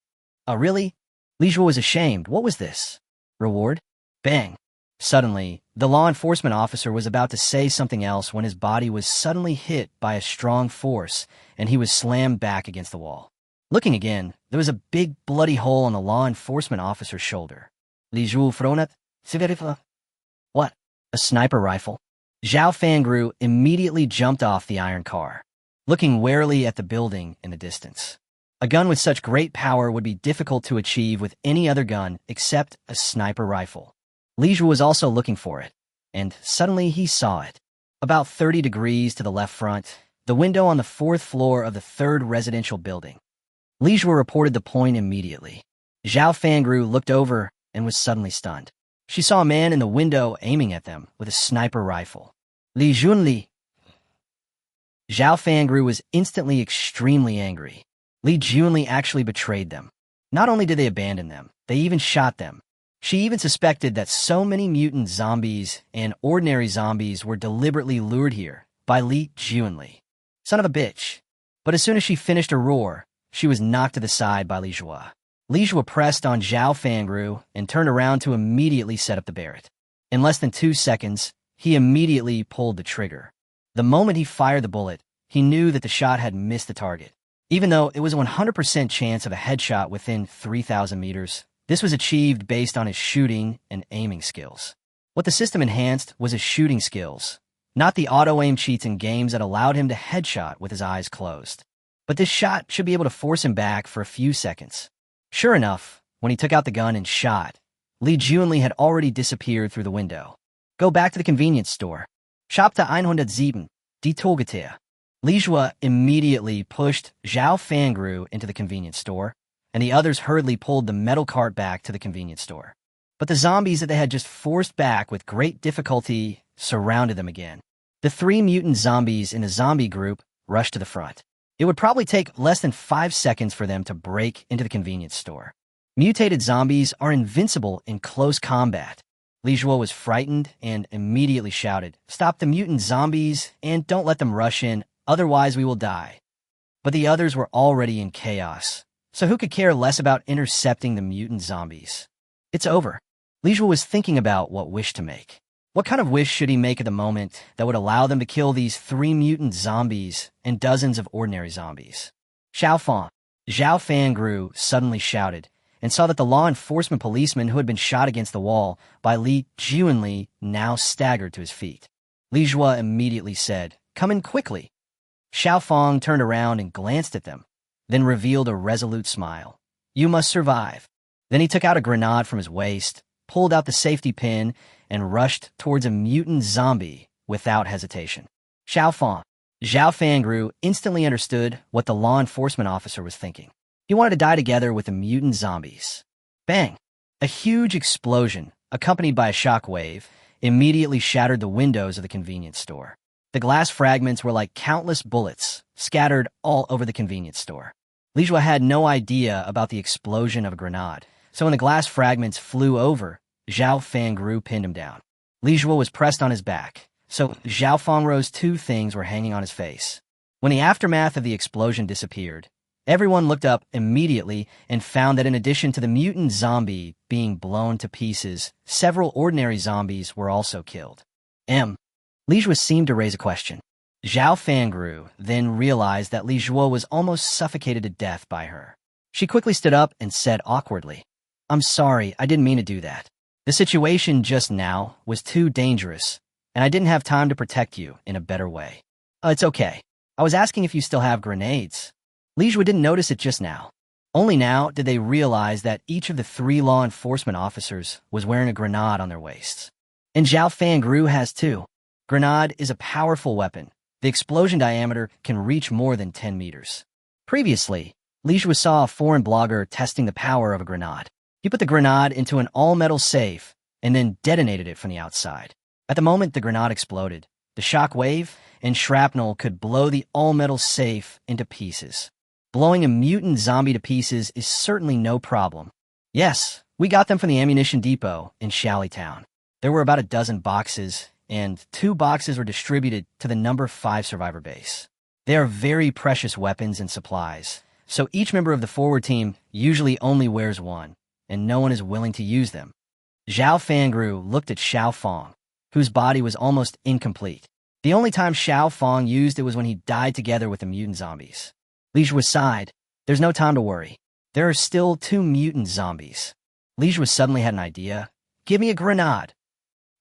Oh, really? Li Zhuo was ashamed. What was this? Reward? Bang. Suddenly, the law enforcement officer was about to say something else when his body was suddenly hit by a strong force and he was slammed back against the wall. Looking again, there was a big bloody hole on the law enforcement officer's shoulder. Li Zhuo fronat? What? A sniper rifle? Zhao Fangru immediately jumped off the iron car, looking warily at the building in the distance. A gun with such great power would be difficult to achieve with any other gun except a sniper rifle. Li Zhuo was also looking for it, and suddenly he saw it. About 30 degrees to the left front, the window on the 4th floor of the 3rd residential building. Li Zhuo reported the point immediately. Zhao Fangru looked over and was suddenly stunned. She saw a man in the window aiming at them with a sniper rifle. Li Junli. Zhao Fangru was instantly extremely angry. Li Junli actually betrayed them. Not only did they abandon them, they even shot them. She even suspected that so many mutant zombies and ordinary zombies were deliberately lured here by Li Junli. Son of a bitch. But as soon as she finished her roar, she was knocked to the side by Li Zhuo. Li Zhuo pressed on Zhao Fangru and turned around to immediately set up the Barrett. In less than 2 seconds, he immediately pulled the trigger. The moment he fired the bullet, he knew that the shot had missed the target. Even though it was a 100% chance of a headshot within 3,000 meters, this was achieved based on his shooting and aiming skills. What the system enhanced was his shooting skills, not the auto-aim cheats in games that allowed him to headshot with his eyes closed. But this shot should be able to force him back for a few seconds. Sure enough, when he took out the gun and shot, Li Junli had already disappeared through the window. Go back to the convenience store. Shop to 107, die Togetea. Li Zhuo immediately pushed Zhao Fangru into the convenience store, and the others hurriedly pulled the metal cart back to the convenience store. But the zombies that they had just forced back with great difficulty surrounded them again. The 3 mutant zombies in a zombie group rushed to the front. It would probably take less than 5 seconds for them to break into the convenience store. Mutated zombies are invincible in close combat. Li Zhuo was frightened and immediately shouted, "Stop the mutant zombies and don't let them rush in, otherwise we will die." But the others were already in chaos, so who could care less about intercepting the mutant zombies? It's over. Li Zhuo was thinking about what wish to make. What kind of wish should he make at the moment that would allow them to kill these 3 mutant zombies and dozens of ordinary zombies? Zhao Fangru suddenly shouted and saw that the law enforcement policeman who had been shot against the wall by Li Junli now staggered to his feet. Li Zhuo immediately said, "Come in quickly." Xiao Fang turned around and glanced at them, then revealed a resolute smile. "You must survive." Then he took out a grenade from his waist, pulled out the safety pin, and rushed towards a mutant zombie without hesitation. Zhao Fangru instantly understood what the law enforcement officer was thinking. He wanted to die together with the mutant zombies. Bang! A huge explosion, accompanied by a shockwave, immediately shattered the windows of the convenience store. The glass fragments were like countless bullets, scattered all over the convenience store. Li Zhuo had no idea about the explosion of a grenade, So when the glass fragments flew over, Zhao Fangru pinned him down. Li Zhuo was pressed on his back, so Zhao Fengru's two things were hanging on his face. When the aftermath of the explosion disappeared, everyone looked up immediately and found that in addition to the mutant zombie being blown to pieces, several ordinary zombies were also killed. Li Zhuo seemed to raise a question. Zhao Fangru then realized that Li Zhuo was almost suffocated to death by her. She quickly stood up and said awkwardly, "I'm sorry, I didn't mean to do that. The situation just now was too dangerous, and I didn't have time to protect you in a better way." It's okay. I was asking if you still have grenades." Li Zhuo didn't notice it just now. Only now did they realize that each of the 3 law enforcement officers was wearing a grenade on their waists. And Zhao Fangru has too. Grenade is a powerful weapon. The explosion diameter can reach more than 10 meters. Previously, Li Zhuo saw a foreign blogger testing the power of a grenade. He put the grenade into an all-metal safe and then detonated it from the outside. At the moment the grenade exploded, the shock wave and shrapnel could blow the all-metal safe into pieces. Blowing a mutant zombie to pieces is certainly no problem. Yes, we got them from the ammunition depot in Shally Town. There were about a dozen boxes, and 2 boxes were distributed to the number 5 survivor base. They are very precious weapons and supplies, so each member of the forward team usually only wears one, and no one is willing to use them. Zhao Fangru looked at Xiao Fong, whose body was almost incomplete. The only time Xiao Fong used it was when he died together with the mutant zombies. Li Zhuo sighed. There's no time to worry. There are still 2 mutant zombies. Li Zhuo suddenly had an idea. Give me a grenade.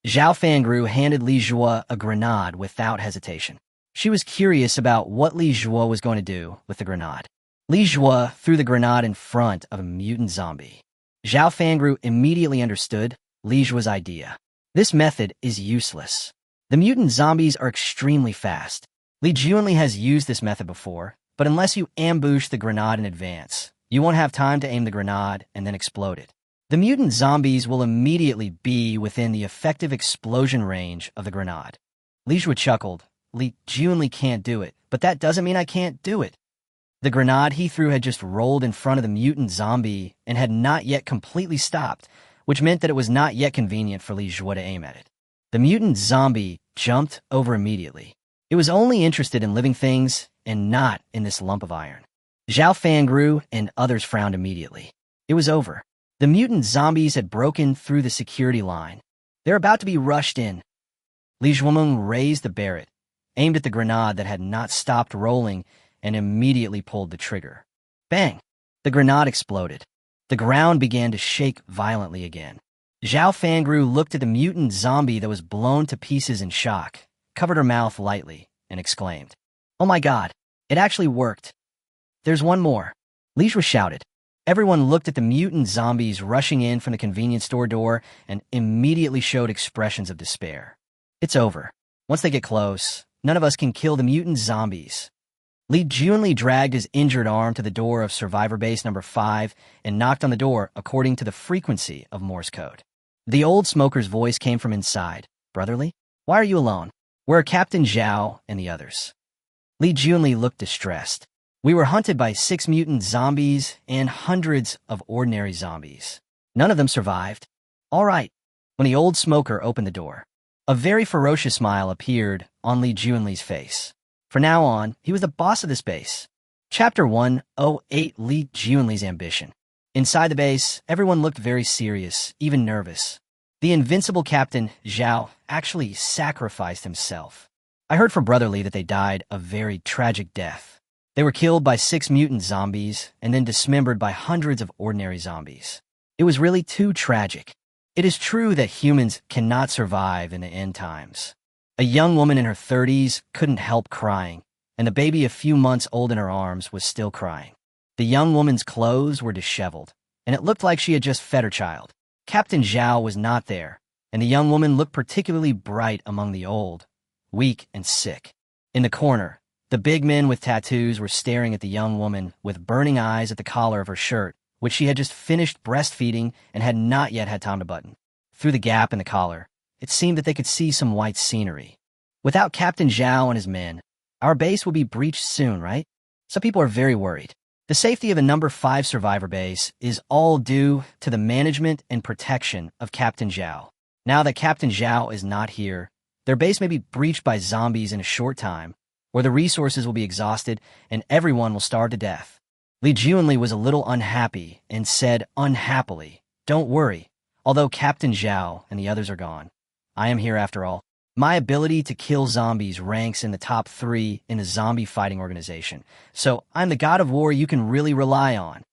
Zhao Fangru handed Li Zhuo a grenade without hesitation. She was curious about what Li Zhuo was going to do with the grenade. Li Zhuo threw the grenade in front of a mutant zombie. Zhao Fangru immediately understood Li Zhuo's idea. This method is useless. The mutant zombies are extremely fast. Li Zhuo has used this method before, but unless you ambush the grenade in advance, you won't have time to aim the grenade and then explode it. The mutant zombies will immediately be within the effective explosion range of the grenade. Li Zhuo chuckled. Li Zhuo can't do it, but that doesn't mean I can't do it. The grenade he threw had just rolled in front of the mutant zombie and had not yet completely stopped, which meant that it was not yet convenient for Li Zhuo to aim at it. The mutant zombie jumped over immediately. It was only interested in living things and not in this lump of iron. Zhao Fangru and others frowned immediately. It was over. The mutant zombies had broken through the security line. They're about to be rushed in. Li Zhuo raised the Barrett, aimed at the grenade that had not stopped rolling, and immediately pulled the trigger. Bang! The grenade exploded. The ground began to shake violently again. Zhao Fangru looked at the mutant zombie that was blown to pieces in shock, covered her mouth lightly, and exclaimed, "Oh my god, it actually worked. There's one more." Li Zhuo shouted. Everyone looked at the mutant zombies rushing in from the convenience store door and immediately showed expressions of despair. It's over. Once they get close, none of us can kill the mutant zombies. Li Zhuo dragged his injured arm to the door of Survivor Base number 5 and knocked on the door according to the frequency of Morse code. The old smoker's voice came from inside. "Brotherly, why are you alone? Where are Captain Zhao and the others?" Li Zhuo looked distressed. "We were hunted by 6 mutant zombies and hundreds of ordinary zombies. None of them survived." "All right." When the old smoker opened the door, a very ferocious smile appeared on Li Zhuo's face. From now on, he was the boss of this base. Chapter 108, Li Zhuo's Ambition. Inside the base, everyone looked very serious, even nervous. The invincible Captain Zhao actually sacrificed himself. I heard from Brotherly that they died a very tragic death. They were killed by 6 mutant zombies and then dismembered by hundreds of ordinary zombies. It was really too tragic. It is true that humans cannot survive in the end times. A young woman in her 30s couldn't help crying, and the baby a few months old in her arms was still crying. The young woman's clothes were disheveled, and it looked like she had just fed her child. Captain Zhao was not there, and the young woman looked particularly bright among the old, weak, and sick. In the corner, the big men with tattoos were staring at the young woman with burning eyes at the collar of her shirt, which she had just finished breastfeeding and had not yet had time to button. Through the gap in the collar, it seemed that they could see some white scenery. Without Captain Zhao and his men, our base will be breached soon, right? Some people are very worried. The safety of a number 5 survivor base is all due to the management and protection of Captain Zhao. Now that Captain Zhao is not here, their base may be breached by zombies in a short time, or the resources will be exhausted and everyone will starve to death. Li Junli was a little unhappy and said unhappily, "Don't worry, although Captain Zhao and the others are gone. I am here after all. My ability to kill zombies ranks in the top 3 in the zombie fighting organization, so I'm the god of war you can really rely on."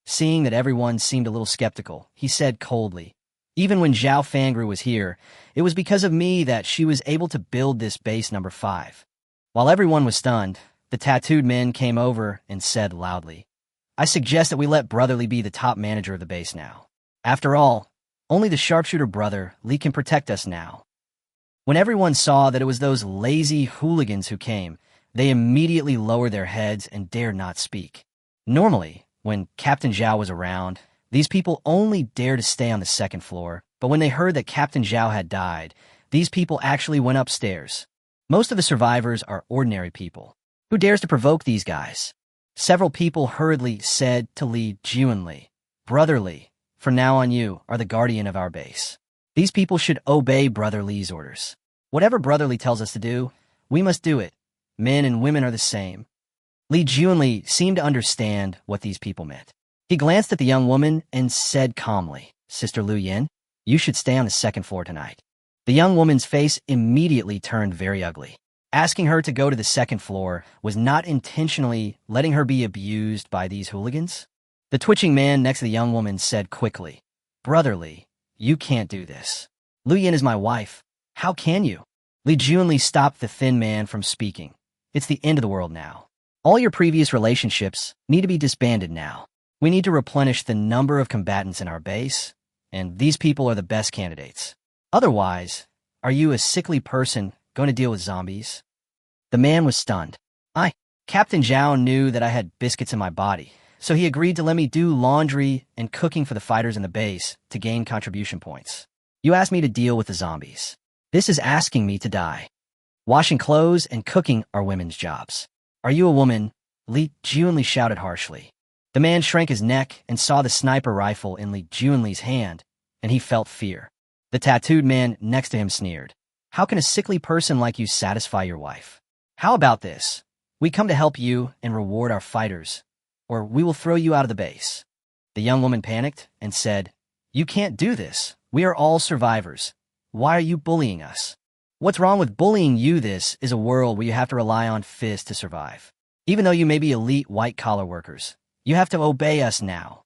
Seeing that everyone seemed a little skeptical, he said coldly, "Even when Zhao Fangru was here, it was because of me that she was able to build this base number 5. While everyone was stunned, the tattooed men came over and said loudly, "I suggest that we let Brotherly be the top manager of the base now. After all, only the sharpshooter brother, Lee, can protect us now." When everyone saw that it was those lazy hooligans who came, they immediately lowered their heads and dared not speak. Normally, when Captain Zhao was around, these people only dared to stay on the 2nd floor, but when they heard that Captain Zhao had died, these people actually went upstairs. Most of the survivors are ordinary people. Who dares to provoke these guys? Several people hurriedly said to Li Junli, "Brother Li, from now on you are the guardian of our base. These people should obey Brother Li's orders. Whatever Brother Li tells us to do, we must do it. Men and women are the same." Li Junli seemed to understand what these people meant. He glanced at the young woman and said calmly, "Sister Lu Yin, you should stay on the 2nd floor tonight." The young woman's face immediately turned very ugly. Asking her to go to the 2nd floor was not intentionally letting her be abused by these hooligans. The twitching man next to the young woman said quickly, "Brother Li, you can't do this. Lu Yin is my wife. How can you?" Li Junli stopped the thin man from speaking. "It's the end of the world now. All your previous relationships need to be disbanded now. We need to replenish the number of combatants in our base, and these people are the best candidates. Otherwise, are you a sickly person going to deal with zombies?" The man was stunned. Captain Zhao knew that I had biscuits in my body, so he agreed to let me do laundry and cooking for the fighters in the base to gain contribution points. "You asked me to deal with the zombies. This is asking me to die. Washing clothes and cooking are women's jobs. Are you a woman?" Li Junli shouted harshly. The man shrank his neck and saw the sniper rifle in Li Junli's hand, and he felt fear. The tattooed man next to him sneered, "How can a sickly person like you satisfy your wife? How about this? We come to help you and reward our fighters, or we will throw you out of the base." The young woman panicked and said, "You can't do this. We are all survivors. Why are you bullying us?" "What's wrong with bullying you? This is a world where you have to rely on fists to survive. Even though you may be elite white-collar workers, you have to obey us now."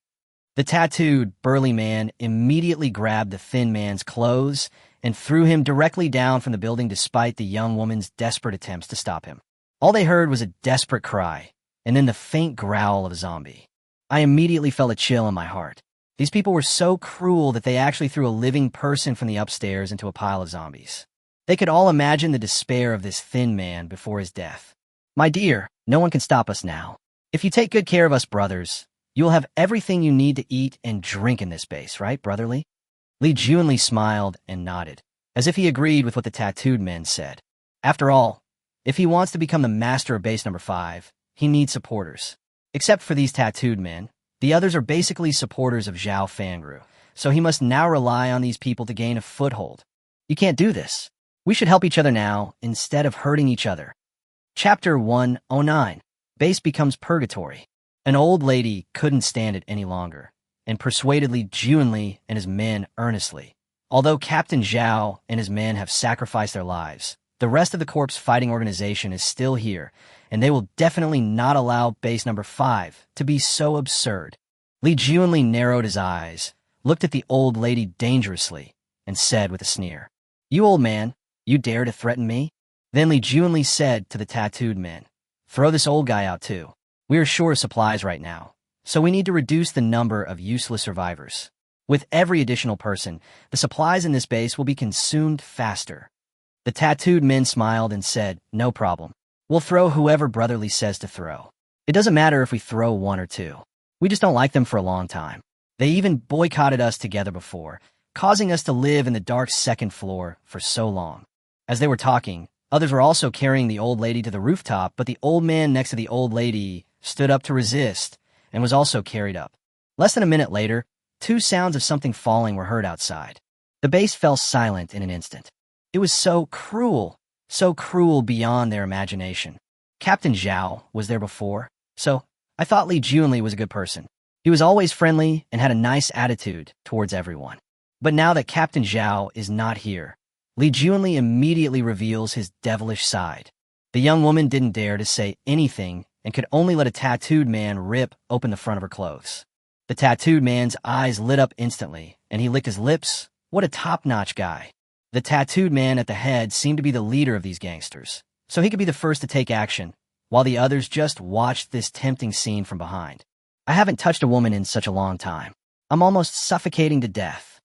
The tattooed, burly man immediately grabbed the thin man's clothes and threw him directly down from the building despite the young woman's desperate attempts to stop him. All they heard was a desperate cry, and then the faint growl of a zombie. I immediately felt a chill in my heart. These people were so cruel that they actually threw a living person from the upstairs into a pile of zombies. They could all imagine the despair of this thin man before his death. "My dear, no one can stop us now. If you take good care of us brothers, you will have everything you need to eat and drink in this base, right, Brotherly?" Li Junli smiled and nodded, as if he agreed with what the tattooed men said. After all, if he wants to become the master of base number 5, he needs supporters. Except for these tattooed men, the others are basically supporters of Zhao Fangru, so he must now rely on these people to gain a foothold. You can't do this. We should help each other now instead of hurting each other. Chapter 109. Base becomes purgatory. An old lady couldn't stand it any longer, and persuaded Li Junli and his men earnestly. Although Captain Zhao and his men have sacrificed their lives, the rest of the corpse fighting organization is still here, and they will definitely not allow base number 5 to be so absurd. Li Junli narrowed his eyes, looked at the old lady dangerously, and said with a sneer, "You old man, you dare to threaten me?" Then Li Junli said to the tattooed men, "Throw this old guy out too. We are short of supplies right now, so we need to reduce the number of useless survivors. With every additional person, the supplies in this base will be consumed faster." The tattooed men smiled and said, "No problem. We'll throw whoever Brotherly says to throw. It doesn't matter if we throw 1 or 2. We just don't like them for a long time. They even boycotted us together before, causing us to live in the dark 2nd floor for so long." As they were talking, others were also carrying the old lady to the rooftop, but the old man next to the old lady stood up to resist, and was also carried up. Less than a minute later, two sounds of something falling were heard outside. The base fell silent in an instant. It was so cruel beyond their imagination. Captain Zhao was there before, so I thought Li Junli was a good person. He was always friendly and had a nice attitude towards everyone. But now that Captain Zhao is not here, Li Junli immediately reveals his devilish side. The young woman didn't dare to say anything and could only let a tattooed man rip open the front of her clothes. The tattooed man's eyes lit up instantly, and he licked his lips. What a top-notch guy. The tattooed man at the head seemed to be the leader of these gangsters, so he could be the first to take action, while the others just watched this tempting scene from behind. I haven't touched a woman in such a long time. I'm almost suffocating to death.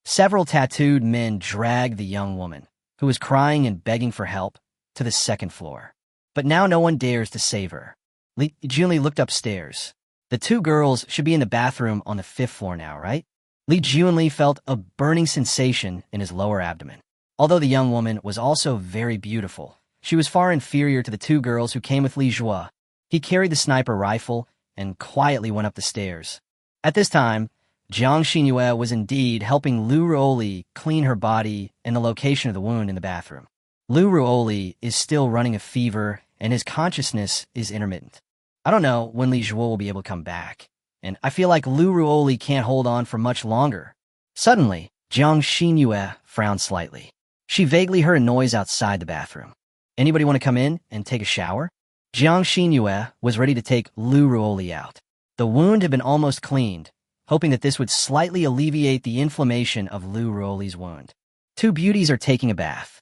Several tattooed men dragged the young woman, who was crying and begging for help, to the second floor. But now no one dares to save her. Li Junli looked upstairs. The two girls should be in the bathroom on the 5th floor now, right? Li Junli felt a burning sensation in his lower abdomen. Although the young woman was also very beautiful, she was far inferior to the two girls who came with Li Jue. He carried the sniper rifle and quietly went up the stairs. At this time, Jiang Xinyue was indeed helping Lu Ruoli clean her body and the location of the wound in the bathroom. Lu Ruoli is still running a fever, and his consciousness is intermittent. I don't know when Li Jue will be able to come back, and I feel like Lu Ruoli can't hold on for much longer. Suddenly, Jiang Xinyue frowned slightly. She vaguely heard a noise outside the bathroom. Anybody want to come in and take a shower? Jiang Xinyue was ready to take Lu Ruoli out. The wound had been almost cleaned, hoping that this would slightly alleviate the inflammation of Lu Ruoli's wound. Two beauties are taking a bath.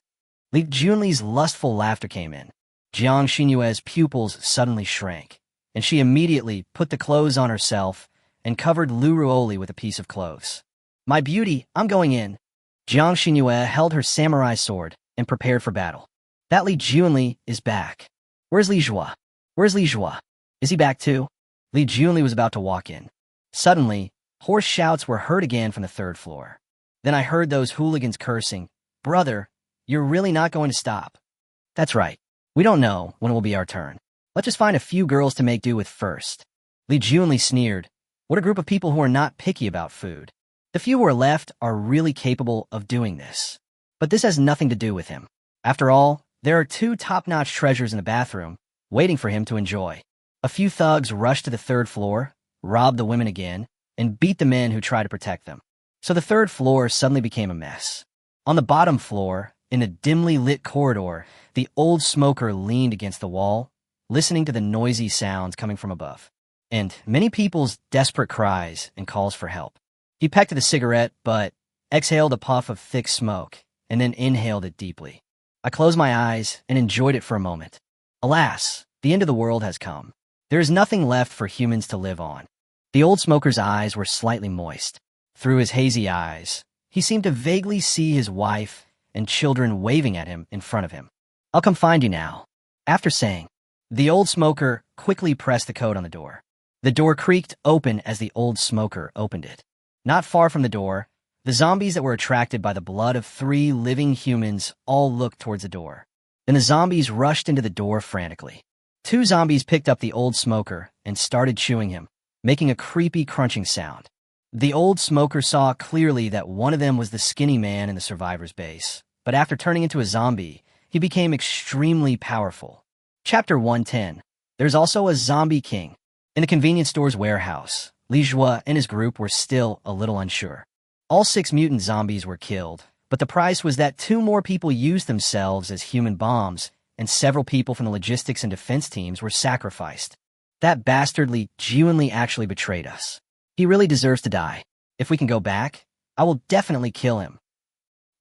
Li Junli's lustful laughter came in. Jiang Xinyue's pupils suddenly shrank, and she immediately put the clothes on herself and covered Lu Ruoli with a piece of clothes. My beauty, I'm going in. Jiang Xinyue held her samurai sword and prepared for battle. That Li Junli is back. Where's Li Jue? Where's Li Jue? Is he back too? Li Junli was about to walk in. Suddenly, hoarse shouts were heard again from the 3rd floor. Then I heard those hooligans cursing, "Brother, you're really not going to stop." That's right. We don't know when it will be our turn. Let's just find a few girls to make do with first. Li Junli sneered. What a group of people who are not picky about food. The few who are left are really capable of doing this. But this has nothing to do with him. After all, there are two top-notch treasures in the bathroom, waiting for him to enjoy. A few thugs rushed to the 3rd floor, robbed the women again, and beat the men who tried to protect them. So the 3rd floor suddenly became a mess. On the bottom floor, in a dimly lit corridor, the old smoker leaned against the wall, listening to the noisy sounds coming from above, and many people's desperate cries and calls for help. He pecked at a cigarette, but exhaled a puff of thick smoke, and then inhaled it deeply. I closed my eyes and enjoyed it for a moment. Alas, the end of the world has come. There is nothing left for humans to live on. The old smoker's eyes were slightly moist. Through his hazy eyes, he seemed to vaguely see his wife and children waving at him in front of him. I'll come find you now. After saying, the old smoker quickly pressed the code on the door. The door creaked open as the old smoker opened it. Not far from the door, the zombies that were attracted by the blood of 3 living humans all looked towards the door. Then the zombies rushed into the door frantically. 2 zombies picked up the old smoker and started chewing him, making a creepy crunching sound. The old smoker saw clearly that one of them was the skinny man in the survivor's base, but after turning into a zombie, he became extremely powerful. Chapter 110. There's also a zombie king. In the convenience store's warehouse, Li Jue and his group were still a little unsure. All 6 mutant zombies were killed, but the price was that 2 more people used themselves as human bombs, and several people from the logistics and defense teams were sacrificed. That bastard Li Junli actually betrayed us. He really deserves to die. If we can go back, I will definitely kill him.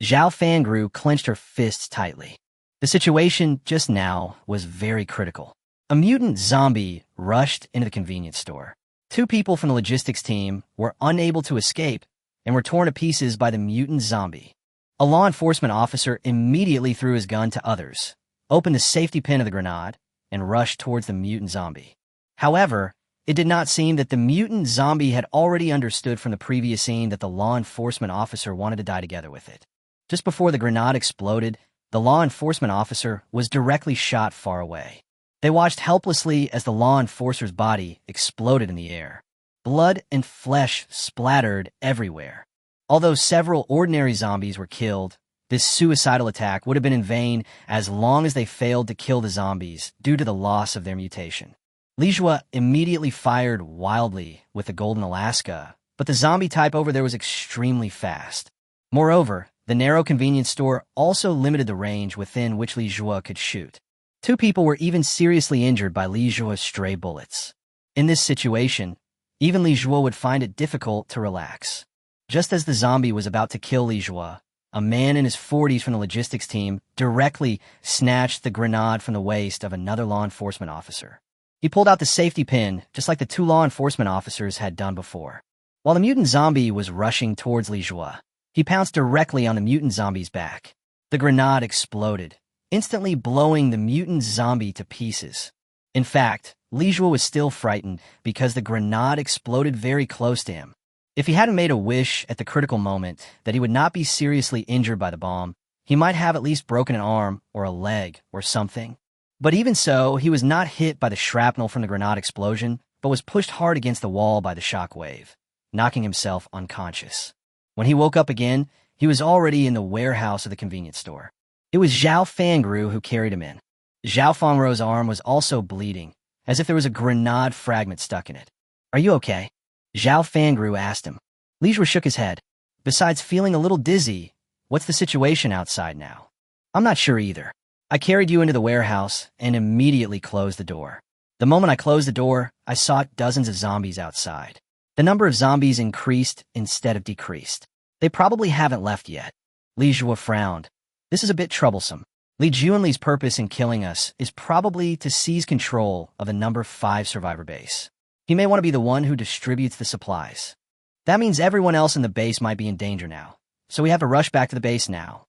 Zhao Fangru clenched her fists tightly. The situation just now was very critical. A mutant zombie rushed into the convenience store. 2 people from the logistics team were unable to escape and were torn to pieces by the mutant zombie. A law enforcement officer immediately threw his gun to others, opened the safety pin of the grenade, and rushed towards the mutant zombie. However, it did not seem that the mutant zombie had already understood from the previous scene that the law enforcement officer wanted to die together with it. Just before the grenade exploded, the law enforcement officer was directly shot far away. They watched helplessly as the law enforcer's body exploded in the air. Blood and flesh splattered everywhere. Although several ordinary zombies were killed, this suicidal attack would have been in vain as long as they failed to kill the zombies due to the loss of their mutation. Lijua immediately fired wildly with the Golden Alaska, but the zombie type over there was extremely fast. Moreover, the narrow convenience store also limited the range within which Lijua could shoot. 2 people were even seriously injured by Lijua's stray bullets. In this situation, even Lijua would find it difficult to relax. Just as the zombie was about to kill Lijua, a man in his 40s from the logistics team directly snatched the grenade from the waist of another law enforcement officer. He pulled out the safety pin, just like the 2 law enforcement officers had done before. While the mutant zombie was rushing towards Lijua, he pounced directly on the mutant zombie's back. The grenade exploded, instantly blowing the mutant zombie to pieces. In fact, Lijua was still frightened because the grenade exploded very close to him. If he hadn't made a wish at the critical moment that he would not be seriously injured by the bomb, he might have at least broken an arm or a leg or something. But even so, he was not hit by the shrapnel from the grenade explosion, but was pushed hard against the wall by the shock wave, knocking himself unconscious. When he woke up again, he was already in the warehouse of the convenience store. It was Zhao Fangru who carried him in. Zhao Fangru's arm was also bleeding, as if there was a grenade fragment stuck in it. "Are you okay?" Zhao Fangru asked him. Lijua shook his head. "Besides feeling a little dizzy, what's the situation outside now?" "I'm not sure either. I carried you into the warehouse and immediately closed the door. The moment I closed the door, I saw dozens of zombies outside. The number of zombies increased instead of decreased. They probably haven't left yet." Lijua frowned. "This is a bit troublesome. Li Juanli's purpose in killing us is probably to seize control of the number 5 survivor base. He may want to be the one who distributes the supplies. That means everyone else in the base might be in danger now, so we have to rush back to the base now.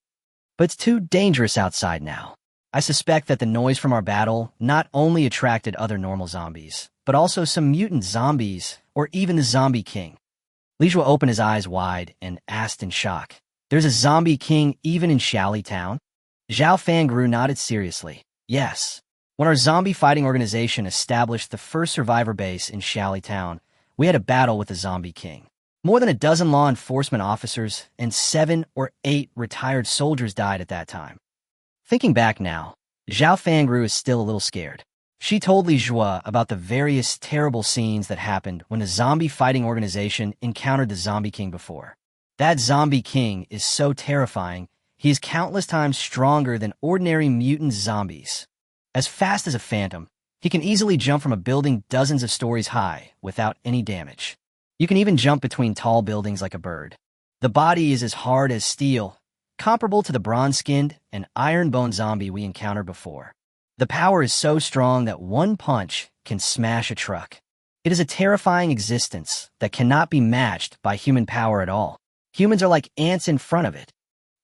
But it's too dangerous outside now. I suspect that the noise from our battle not only attracted other normal zombies, but also some mutant zombies, or even the Zombie King." Lijua opened his eyes wide and asked in shock, "There's a Zombie King even in Xiaoli Town?" Zhao Fangru nodded seriously. "Yes. When our zombie fighting organization established the first survivor base in Xiaoli Town, we had a battle with the Zombie King. More than a dozen law enforcement officers and 7 or 8 retired soldiers died at that time." Thinking back now, Zhao Fangru is still a little scared. She told Lijua about the various terrible scenes that happened when the zombie fighting organization encountered the Zombie King before. That Zombie King is so terrifying, he is countless times stronger than ordinary mutant zombies. As fast as a phantom, he can easily jump from a building dozens of stories high without any damage. You can even jump between tall buildings like a bird. The body is as hard as steel, comparable to the bronze-skinned and iron-boned zombie we encountered before. The power is so strong that one punch can smash a truck. It is a terrifying existence that cannot be matched by human power at all. Humans are like ants in front of it.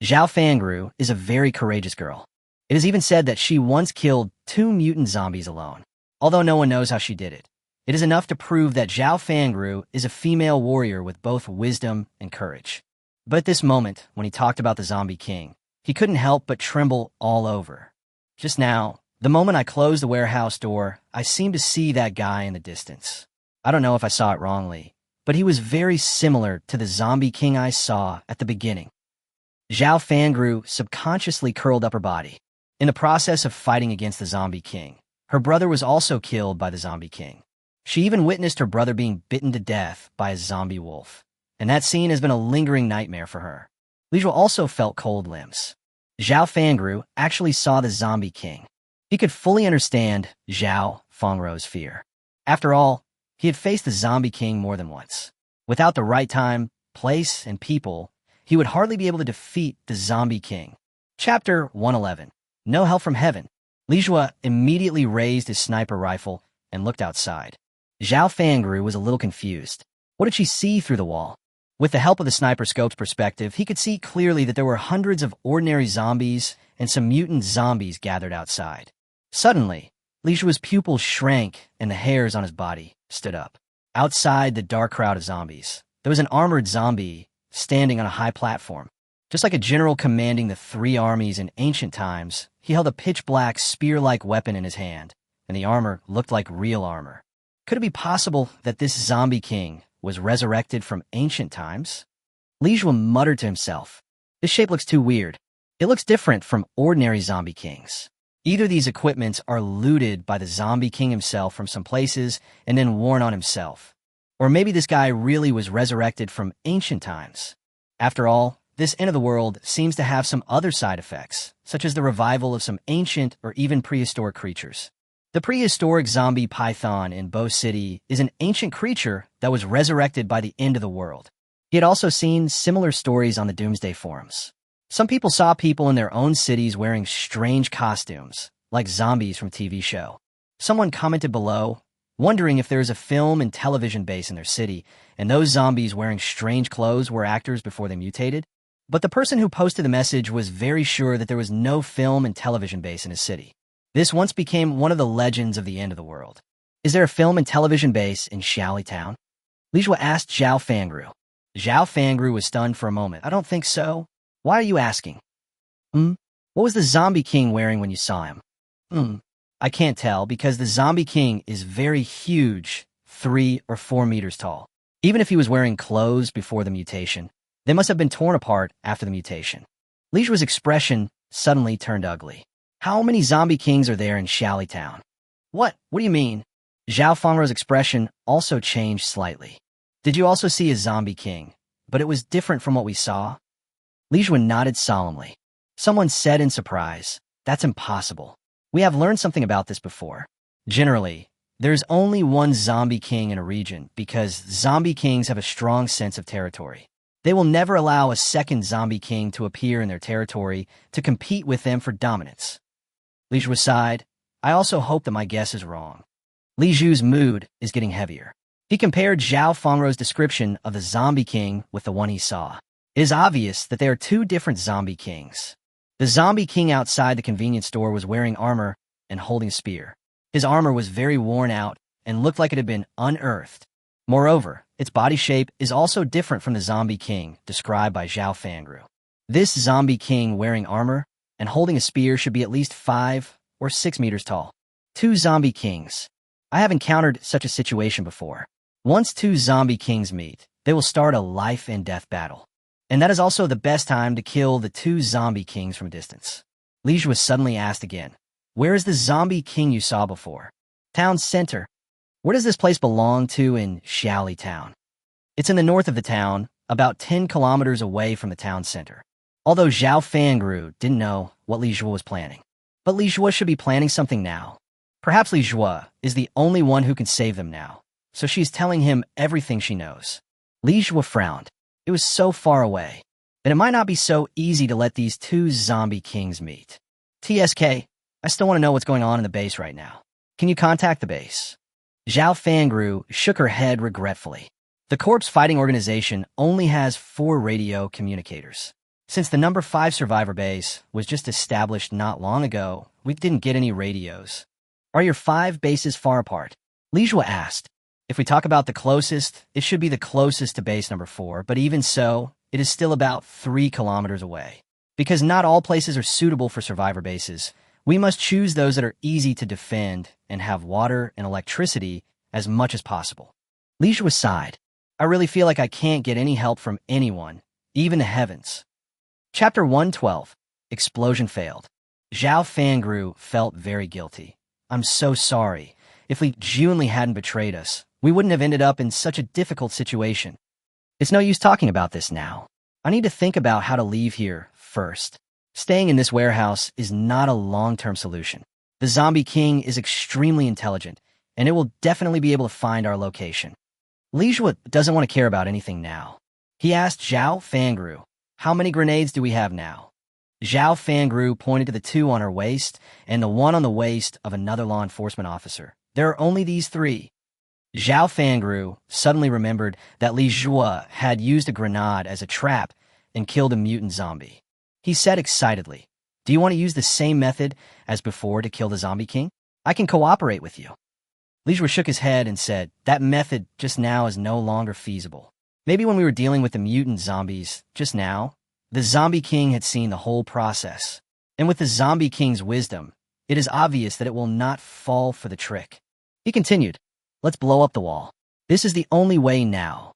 Zhao Fangru is a very courageous girl. It is even said that she once killed 2 mutant zombies alone. Although no one knows how she did it, it is enough to prove that Zhao Fangru is a female warrior with both wisdom and courage. But at this moment, when he talked about the Zombie King, he couldn't help but tremble all over. Just now, the moment I closed the warehouse door, I seemed to see that guy in the distance. I don't know if I saw it wrongly, but he was very similar to the Zombie King I saw at the beginning. Zhao Fangru subconsciously curled up her body. In the process of fighting against the Zombie King, her brother was also killed by the Zombie King. She even witnessed her brother being bitten to death by a zombie wolf, and that scene has been a lingering nightmare for her. Lijua also felt cold limbs. Zhao Fangru actually saw the Zombie King. He could fully understand Zhao Fangru's fear. After all, he had faced the Zombie King more than once. Without the right time, place, and people, he would hardly be able to defeat the Zombie King. Chapter 111. No Help from Heaven. Lijua immediately raised his sniper rifle and looked outside. Zhao Fangru was a little confused. What did she see through the wall? With the help of the sniper scope's perspective, he could see clearly that there were hundreds of ordinary zombies and some mutant zombies gathered outside. Suddenly, Lijua's pupils shrank and the hairs on his body stood up. Outside the dark crowd of zombies, there was an armored zombie standing on a high platform. Just like a general commanding the 3 armies in ancient times, he held a pitch-black spear-like weapon in his hand, and the armor looked like real armor. Could it be possible that this zombie king was resurrected from ancient times? Li Jue muttered to himself. This shape looks too weird. It looks different from ordinary zombie kings. Either these equipments are looted by the zombie king himself from some places and then worn on himself. Or maybe this guy really was resurrected from ancient times. After all, this end of the world seems to have some other side effects, such as the revival of some ancient or even prehistoric creatures. The prehistoric zombie python in Bo City is an ancient creature that was resurrected by the end of the world. He had also seen similar stories on the Doomsday forums. Some people saw people in their own cities wearing strange costumes, like zombies from a TV show. Someone commented below, wondering if there is a film and television base in their city, and those zombies wearing strange clothes were actors before they mutated. But the person who posted the message was very sure that there was no film and television base in his city. This once became one of the legends of the end of the world. Is there a film and television base in Xiaoli Town? Li Jue asked Zhao Fangru. Zhao Fangru was stunned for a moment. I don't think so. Why are you asking? What was the zombie king wearing when you saw him? I can't tell because the zombie king is very huge, 3 or 4 meters tall. Even if he was wearing clothes before the mutation, they must have been torn apart after the mutation. Li Jue's expression suddenly turned ugly. How many zombie kings are there in Xiaoli Town? What do you mean? Zhao Fangru's expression also changed slightly. Did you also see a zombie king? But it was different from what we saw? Li Jue nodded solemnly. Someone said in surprise, that's impossible. We have learned something about this before. Generally, there's only one zombie king in a region because zombie kings have a strong sense of territory. They will never allow a second zombie king to appear in their territory to compete with them for dominance. Li Jue sighed. I also hope that my guess is wrong. Li Jue's mood is getting heavier. He compared Zhao Fangru's description of the zombie king with the one he saw. It is obvious that there are 2 different zombie kings. The zombie king outside the convenience store was wearing armor and holding a spear. His armor was very worn out and looked like it had been unearthed. Moreover, its body shape is also different from the zombie king described by Zhao Fangru. This zombie king wearing armor and holding a spear should be at least 5 or 6 meters tall. 2 zombie kings. I have encountered such a situation before. Once 2 zombie kings meet, they will start a life and death battle. And that is also the best time to kill the 2 zombie kings from a distance. Li Jue was suddenly asked again, where is the zombie king you saw before? Town center. Where does this place belong to in Xiaoli Town? It's in the north of the town, about 10 kilometers away from the town center. Although Zhao Fangru didn't know what Li Jue was planning. But Li Jue should be planning something now. Perhaps Li Jue is the only one who can save them now, so she's telling him everything she knows. Li Jue frowned. It was so far away, and it might not be so easy to let these 2 zombie kings meet. TSK, I still want to know what's going on in the base right now. Can you contact the base? Zhao Fangru shook her head regretfully. The Corpse Fighting Organization only has 4 radio communicators. Since the number 5 survivor base was just established not long ago, we didn't get any radios. Are your 5 bases far apart? Li Jue asked. If we talk about the closest, it should be the closest to base number 4, but even so, it is still about 3 kilometers away. Because not all places are suitable for survivor bases, we must choose those that are easy to defend and have water and electricity as much as possible. Li Jue sighed. I really feel like I can't get any help from anyone, even the heavens. Chapter 112. Explosion failed. Zhao Fangru felt very guilty. I'm so sorry. If Li Jue hadn't betrayed us, we wouldn't have ended up in such a difficult situation. It's no use talking about this now. I need to think about how to leave here first. Staying in this warehouse is not a long-term solution. The zombie king is extremely intelligent, and it will definitely be able to find our location. Li Jue doesn't want to care about anything now. He asked Zhao Fangru, how many grenades do we have now? Zhao Fangru pointed to the 2 on her waist and the 1 on the waist of another law enforcement officer. There are only these 3. Zhao Fangru suddenly remembered that Li Jue had used a grenade as a trap and killed a mutant zombie. He said excitedly, do you want to use the same method as before to kill the zombie king? I can cooperate with you. Li Jue shook his head and said, that method just now is no longer feasible. Maybe when we were dealing with the mutant zombies just now, the zombie king had seen the whole process. And with the zombie king's wisdom, It is obvious that it will not fall for the trick. He continued, "Let's blow up the wall. This is the only way now."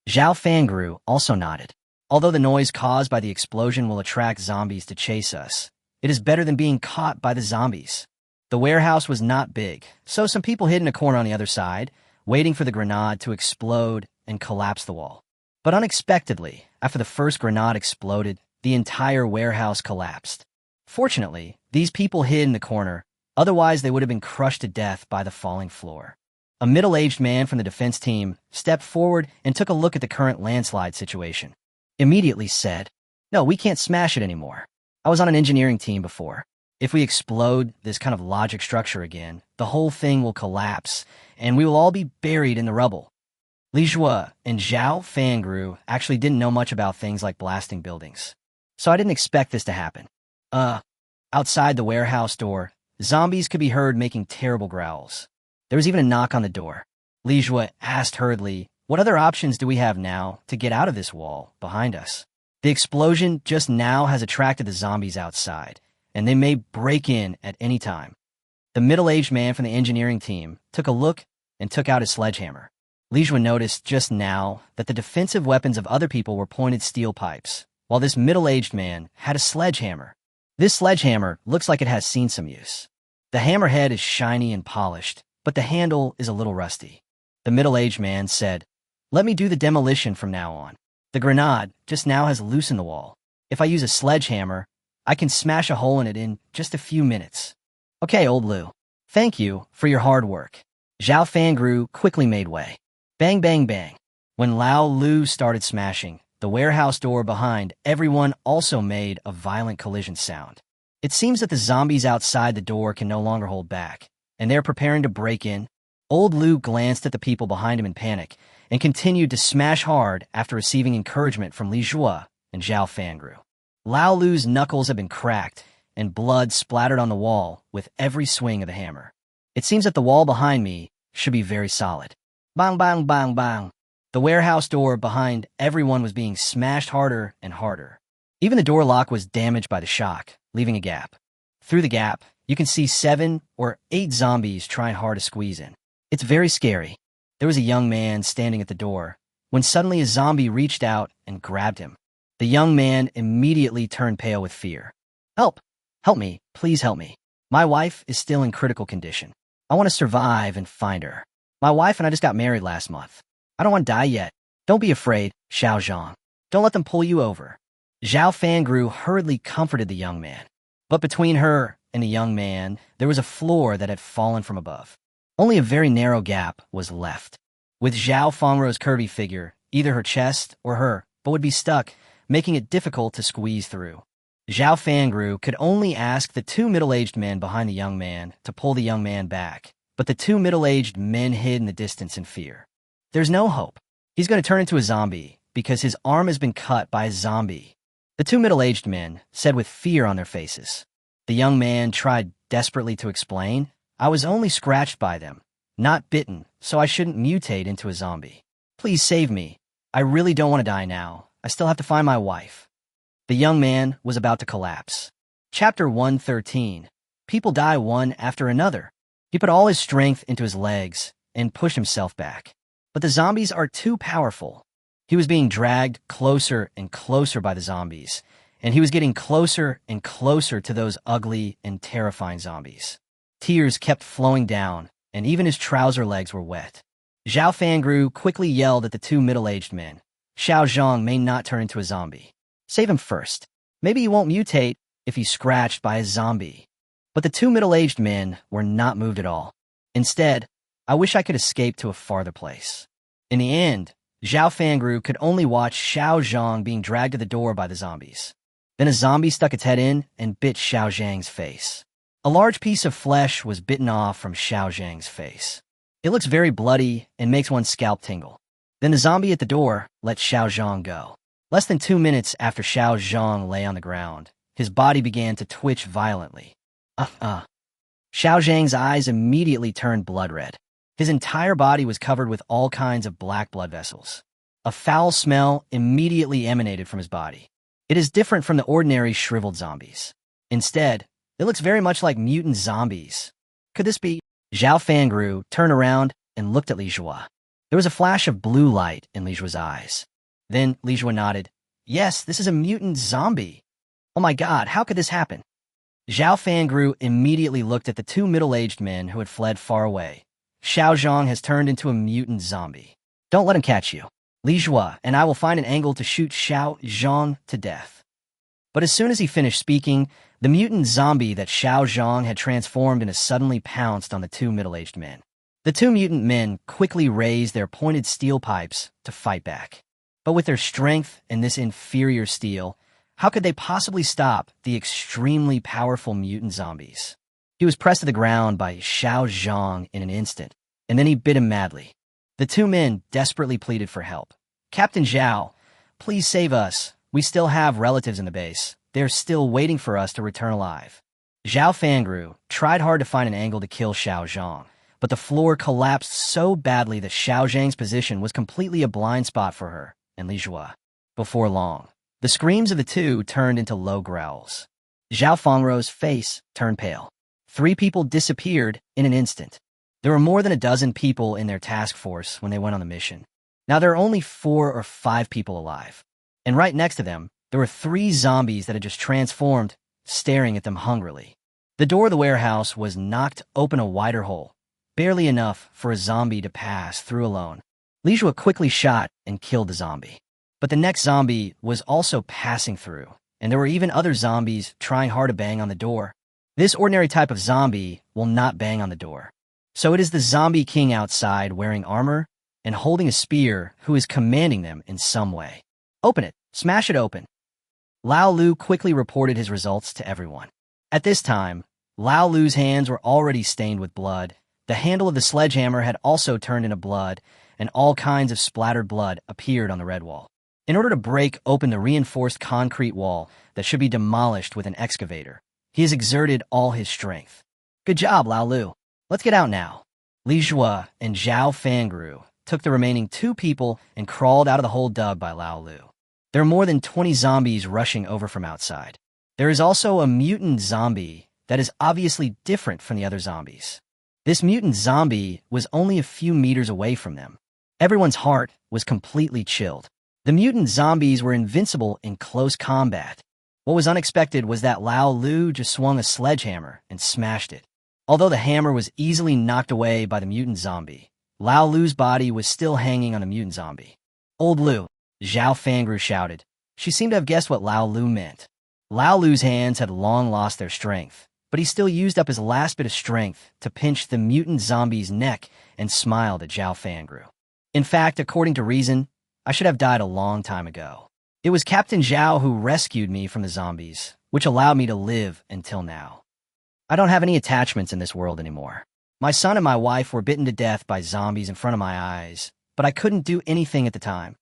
Zhao Fangru also nodded. "Although the noise caused by the explosion will attract zombies to chase us, it is better than being caught by the zombies." The warehouse was not big, so some people hid in a corner on the other side, waiting for the grenade to explode and collapse the wall. But unexpectedly, after the first grenade exploded, the entire warehouse collapsed. Fortunately, these people hid in the corner, otherwise they would have been crushed to death by the falling floor. A middle-aged man from the defense team stepped forward and took a look at the current landslide situation. Immediately said, "No, we can't smash it anymore. I was on an engineering team before. If we explode this kind of logic structure again, the whole thing will collapse, and we will all be buried in the rubble." Li Jue and Zhao Fangru actually didn't know much about things like blasting buildings, so I didn't expect this to happen. Outside the warehouse door, zombies could be heard making terrible growls. There was even a knock on the door. Li Jue asked hurriedly, "What other options do we have now to get out of this wall behind us? The explosion just now has attracted the zombies outside, and they may break in at any time." The middle-aged man from the engineering team took a look and took out his sledgehammer. Li Jue noticed just now that the defensive weapons of other people were pointed steel pipes, while this middle-aged man had a sledgehammer. This sledgehammer looks like it has seen some use. The hammerhead is shiny and polished, but the handle is a little rusty. The middle-aged man said, "Let me do the demolition from now on. The grenade just now has loosened the wall. If I use a sledgehammer, I can smash a hole in it in just a few minutes." "Okay, old Lu. Thank you for your hard work." Zhao Fangru quickly made way. Bang, bang, bang. When Lao Lu started smashing, the warehouse door behind everyone also made a violent collision sound. It seems that the zombies outside the door can no longer hold back, and they're preparing to break in. Old Lu glanced at the people behind him in panic and continued to smash hard after receiving encouragement from Li Jue and Zhao Fangru. Lao Lu's knuckles had been cracked, and blood splattered on the wall with every swing of the hammer. It seems that the wall behind me should be very solid. Bang, bang, bang, bang. The warehouse door behind everyone was being smashed harder and harder. Even the door lock was damaged by the shock, leaving a gap. Through the gap, you can see 7 or 8 zombies trying hard to squeeze in. It's very scary. There was a young man standing at the door, when suddenly a zombie reached out and grabbed him. The young man immediately turned pale with fear. "Help! Help me! Please help me. My wife is still in critical condition. I want to survive and find her. My wife and I just got married last month. I don't want to die yet. Don't be afraid, Xiao Zhang. Don't let them pull you over." Zhao Fangru hurriedly comforted the young man. But between her and the young man, there was a floor that had fallen from above. Only a very narrow gap was left. With Zhao Fangru's curvy figure, either her chest or her but would be stuck, making it difficult to squeeze through. Zhao Fangru could only ask the 2 middle-aged men behind the young man to pull the young man back, but the 2 middle-aged men hid in the distance in fear. There's no hope. He's going to turn into a zombie because his arm has been cut by a zombie. The 2 middle-aged men said with fear on their faces. The young man tried desperately to explain, "I was only scratched by them, not bitten, so I shouldn't mutate into a zombie. Please save me. I really don't want to die now. I still have to find my wife." The young man was about to collapse. Chapter 113. People die one after another. He put all his strength into his legs and pushed himself back. But the zombies are too powerful. He was being dragged closer and closer by the zombies, and he was getting closer and closer to those ugly and terrifying zombies. Tears kept flowing down, and even his trouser legs were wet. Zhao Fangru quickly yelled at the 2 middle-aged men. "Xiao Zhang may not turn into a zombie. Save him first. Maybe he won't mutate if he's scratched by a zombie." But the 2 middle-aged men were not moved at all. Instead, "I wish I could escape to a farther place." In the end, Zhao Fangru could only watch Xiao Zhang being dragged to the door by the zombies. Then a zombie stuck its head in and bit Xiao Zhang's face. A large piece of flesh was bitten off from Xiao Zhang's face. It looks very bloody and makes one's scalp tingle. Then the zombie at the door let Xiao Zhang go. Less than 2 minutes after Xiao Zhang lay on the ground, his body began to twitch violently. Xiao Zhang's eyes immediately turned blood red. His entire body was covered with all kinds of black blood vessels. A foul smell immediately emanated from his body. It is different from the ordinary shriveled zombies. Instead, It looks very much like mutant zombies. Could this be? Zhao Fangru turned around and looked at Li Zhua. There was a flash of blue light in Li Zhua's eyes. Then Li Zhua nodded. Yes, this is a mutant zombie. Oh my god, how could this happen? Zhao Fangru immediately looked at the two middle-aged men who had fled far away. Xiao Zhang has turned into a mutant zombie. Don't let him catch you. Li Zhua and I will find an angle to shoot Xiao Zhang to death. But as soon as he finished speaking, the mutant zombie that Xiao Zhang had transformed into suddenly pounced on the two middle-aged men. The two mutant men quickly raised their pointed steel pipes to fight back. But with their strength and this inferior steel, how could they possibly stop the extremely powerful mutant zombies? He was pressed to the ground by Xiao Zhang in an instant, and then he bit him madly. The two men desperately pleaded for help. Captain Zhao, please save us. We still have relatives in the base. They're still waiting for us to return alive. Zhao Fangru tried hard to find an angle to kill Xiao Zhang, but the floor collapsed so badly that Xiao Zhang's position was completely a blind spot for her and Li Zhua. Before long, the screams of the two turned into low growls. Zhao Fangru's face turned pale. 3 people disappeared in an instant. There were more than a dozen people in their task force when they went on the mission. Now there are only 4 or 5 people alive. And right next to them, there were 3 zombies that had just transformed, staring at them hungrily. The door of the warehouse was knocked open a wider hole, barely enough for a zombie to pass through alone. Li Zhua quickly shot and killed the zombie. But the next zombie was also passing through, and there were even other zombies trying hard to bang on the door. This ordinary type of zombie will not bang on the door. So it is the zombie king outside wearing armor and holding a spear who is commanding them in some way. Open it. Smash it open. Lao Lu quickly reported his results to everyone. At this time, Lao Lu's hands were already stained with blood. The handle of the sledgehammer had also turned into blood, and all kinds of splattered blood appeared on the red wall. In order to break open the reinforced concrete wall that should be demolished with an excavator, he has exerted all his strength. Good job, Lao Lu. Let's get out now. Li Zhua and Zhao Fangru took the remaining 2 people and crawled out of the hole dug by Lao Lu. There are more than 20 zombies rushing over from outside. There is also a mutant zombie that is obviously different from the other zombies. This mutant zombie was only a few meters away from them. Everyone's heart was completely chilled. The mutant zombies were invincible in close combat. What was unexpected was that Lao Lu just swung a sledgehammer and smashed it. Although the hammer was easily knocked away by the mutant zombie, Lao Lu's body was still hanging on the mutant zombie. Old Lu, Zhao Fangru shouted. She seemed to have guessed what Lao Lu meant. Lao Lu's hands had long lost their strength, but he still used up his last bit of strength to pinch the mutant zombie's neck and smiled at Zhao Fangru. In fact, according to reason, I should have died a long time ago. It was Captain Zhao who rescued me from the zombies, which allowed me to live until now. I don't have any attachments in this world anymore. My son and my wife were bitten to death by zombies in front of my eyes, but I couldn't do anything at the time.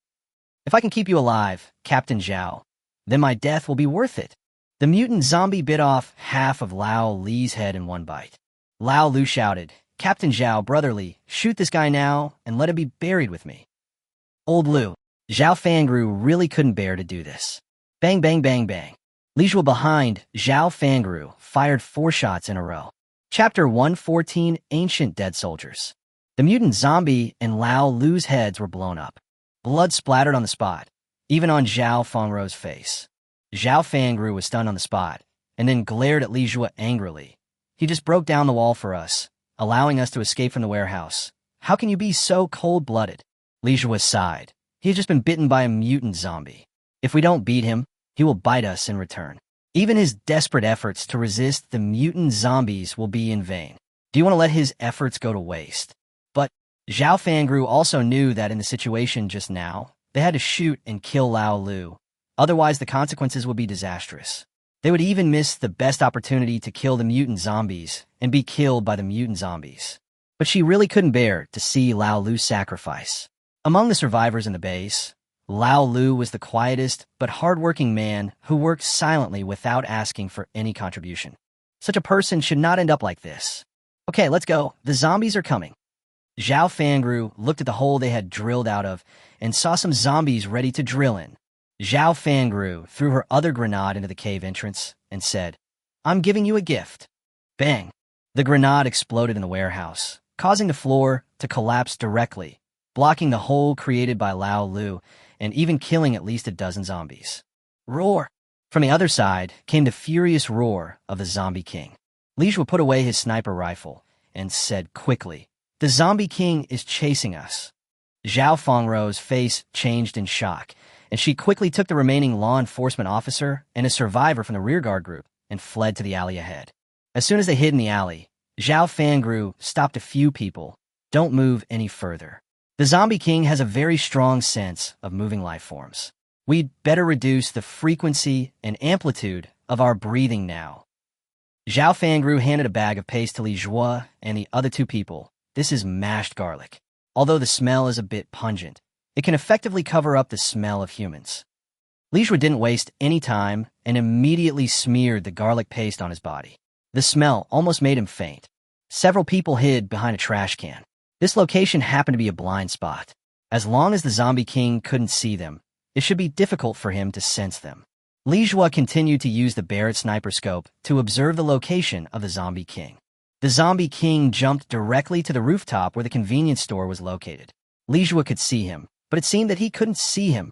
If I can keep you alive, Captain Zhao, then my death will be worth it. The mutant zombie bit off half of Lao Li's head in one bite. Lao Lu shouted, Captain Zhao, brotherly, shoot this guy now and let him be buried with me. Old Lu, Zhao Fangru really couldn't bear to do this. Bang, bang, bang, bang. Li Zhua behind Zhao Fangru fired 4 shots in a row. Chapter 114, Ancient Dead Soldiers. The mutant zombie and Lao Lu's heads were blown up. Blood splattered on the spot, even on Zhao Fangru's face. Zhao Fangru was stunned on the spot, and then glared at Li Zhua angrily. He just broke down the wall for us, allowing us to escape from the warehouse. How can you be so cold-blooded? Li Zhua sighed. He had just been bitten by a mutant zombie. If we don't beat him, he will bite us in return. Even his desperate efforts to resist the mutant zombies will be in vain. Do you want to let his efforts go to waste? But Zhao Fangru also knew that in the situation just now, they had to shoot and kill Lao Lu. Otherwise, the consequences would be disastrous. They would even miss the best opportunity to kill the mutant zombies and be killed by the mutant zombies. But she really couldn't bear to see Lao Lu's sacrifice. Among the survivors in the base, Lao Lu was the quietest but hardworking man who worked silently without asking for any contribution. Such a person should not end up like this. Okay, let's go. The zombies are coming. Zhao Fangru looked at the hole they had drilled out of and saw some zombies ready to drill in. Zhao Fangru threw her other grenade into the cave entrance and said, I'm giving you a gift. Bang! The grenade exploded in the warehouse, causing the floor to collapse directly, blocking the hole created by Lao Lu, and even killing at least a dozen zombies. Roar! From the other side came the furious roar of the Zombie King. Li Jue put away his sniper rifle and said quickly, "The Zombie King is chasing us." Zhao Fengrou's face changed in shock, and she quickly took the remaining law enforcement officer and a survivor from the rearguard group and fled to the alley ahead. As soon as they hid in the alley, Zhao Fengrou stopped a few people. "Don't move any further. The Zombie King has a very strong sense of moving life forms. We'd better reduce the frequency and amplitude of our breathing now." Zhao Fengrou handed a bag of paste to Li Jue and the other two people. "This is mashed garlic. Although the smell is a bit pungent, it can effectively cover up the smell of humans." Li Jue didn't waste any time and immediately smeared the garlic paste on his body. The smell almost made him faint. Several people hid behind a trash can. This location happened to be a blind spot. As long as the Zombie King couldn't see them, it should be difficult for him to sense them. Li Jue continued to use the Barrett sniper scope to observe the location of the Zombie King. The Zombie King jumped directly to the rooftop where the convenience store was located. Li Jue could see him, but it seemed that he couldn't see him.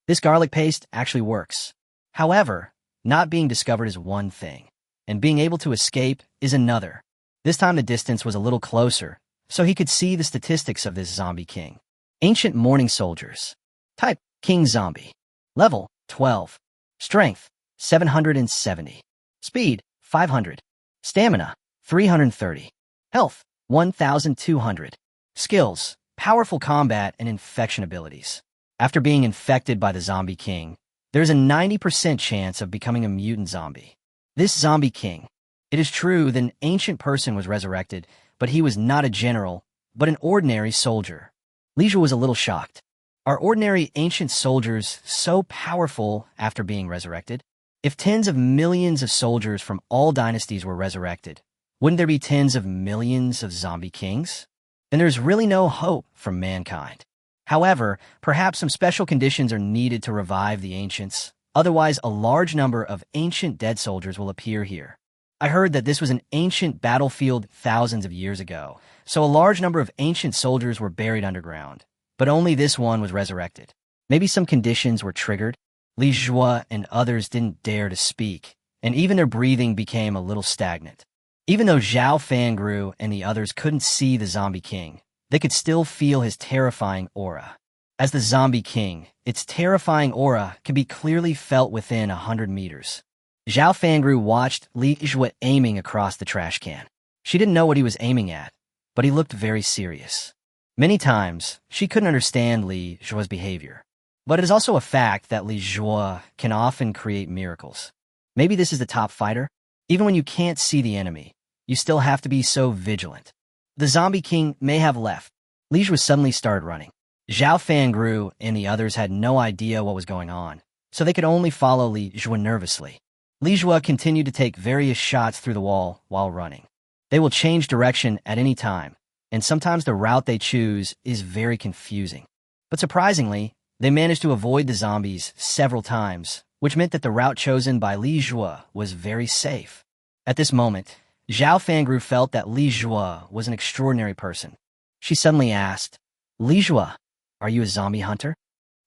This garlic paste actually works. However, not being discovered is one thing, and being able to escape is another. This time the distance was a little closer, so he could see the statistics of this Zombie King. Ancient Morning Soldiers. Type, King Zombie. Level, 12. Strength, 770. Speed, 500. Stamina, 330. Health, 1,200. Skills, powerful combat and infection abilities. After being infected by the Zombie King, there's a 90% chance of becoming a mutant zombie. This Zombie King, it is true that an ancient person was resurrected, but he was not a general, but an ordinary soldier. Li Jue was a little shocked. Are ordinary ancient soldiers so powerful after being resurrected? If tens of millions of soldiers from all dynasties were resurrected, wouldn't there be tens of millions of zombie kings? Then there's really no hope for mankind. However, perhaps some special conditions are needed to revive the ancients. Otherwise, a large number of ancient dead soldiers will appear here. I heard that this was an ancient battlefield thousands of years ago, so a large number of ancient soldiers were buried underground, but only this one was resurrected. Maybe some conditions were triggered. Li Jue and others didn't dare to speak, and even their breathing became a little stagnant. Even though Zhao Fengrou and the others couldn't see the Zombie King, they could still feel his terrifying aura. As the Zombie King, its terrifying aura can be clearly felt within 100 meters. Zhao Fengrou watched Li Jue aiming across the trash can. She didn't know what he was aiming at, but he looked very serious. Many times, she couldn't understand Li Jue's behavior. But it is also a fact that Li Jue can often create miracles. Maybe this is the top fighter? Even when you can't see the enemy, you still have to be so vigilant. The Zombie King may have left. Li Jue suddenly started running. Zhao Fengrou and the others had no idea what was going on, so they could only follow Li Jue nervously. Li Jue continued to take various shots through the wall while running. They will change direction at any time, and sometimes the route they choose is very confusing. But surprisingly, they managed to avoid the zombies several times, which meant that the route chosen by Li Jue was very safe. At this moment, Zhao Fengrou felt that Li Jue was an extraordinary person. She suddenly asked, "Li Jue, are you a zombie hunter?"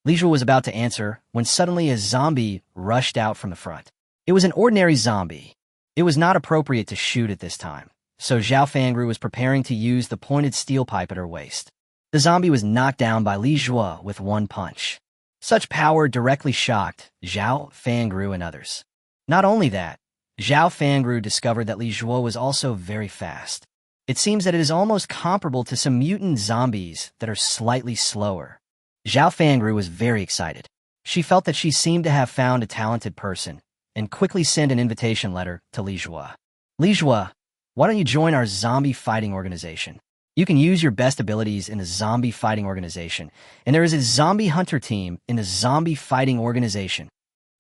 Li Jue was about to answer when suddenly a zombie rushed out from the front. It was an ordinary zombie. It was not appropriate to shoot at this time, so Zhao Fengrou was preparing to use the pointed steel pipe at her waist. The zombie was knocked down by Li Jue with one punch. Such power directly shocked Zhao Fengrou and others. Not only that, Zhao Fengrou discovered that Li Jue was also very fast. It seems that it is almost comparable to some mutant zombies that are slightly slower. Zhao Fengrou was very excited. She felt that she seemed to have found a talented person, and quickly sent an invitation letter to Li Jue. "Li Jue, why don't you join our zombie fighting organization? You can use your best abilities in the zombie fighting organization, and there is a zombie hunter team in the zombie fighting organization."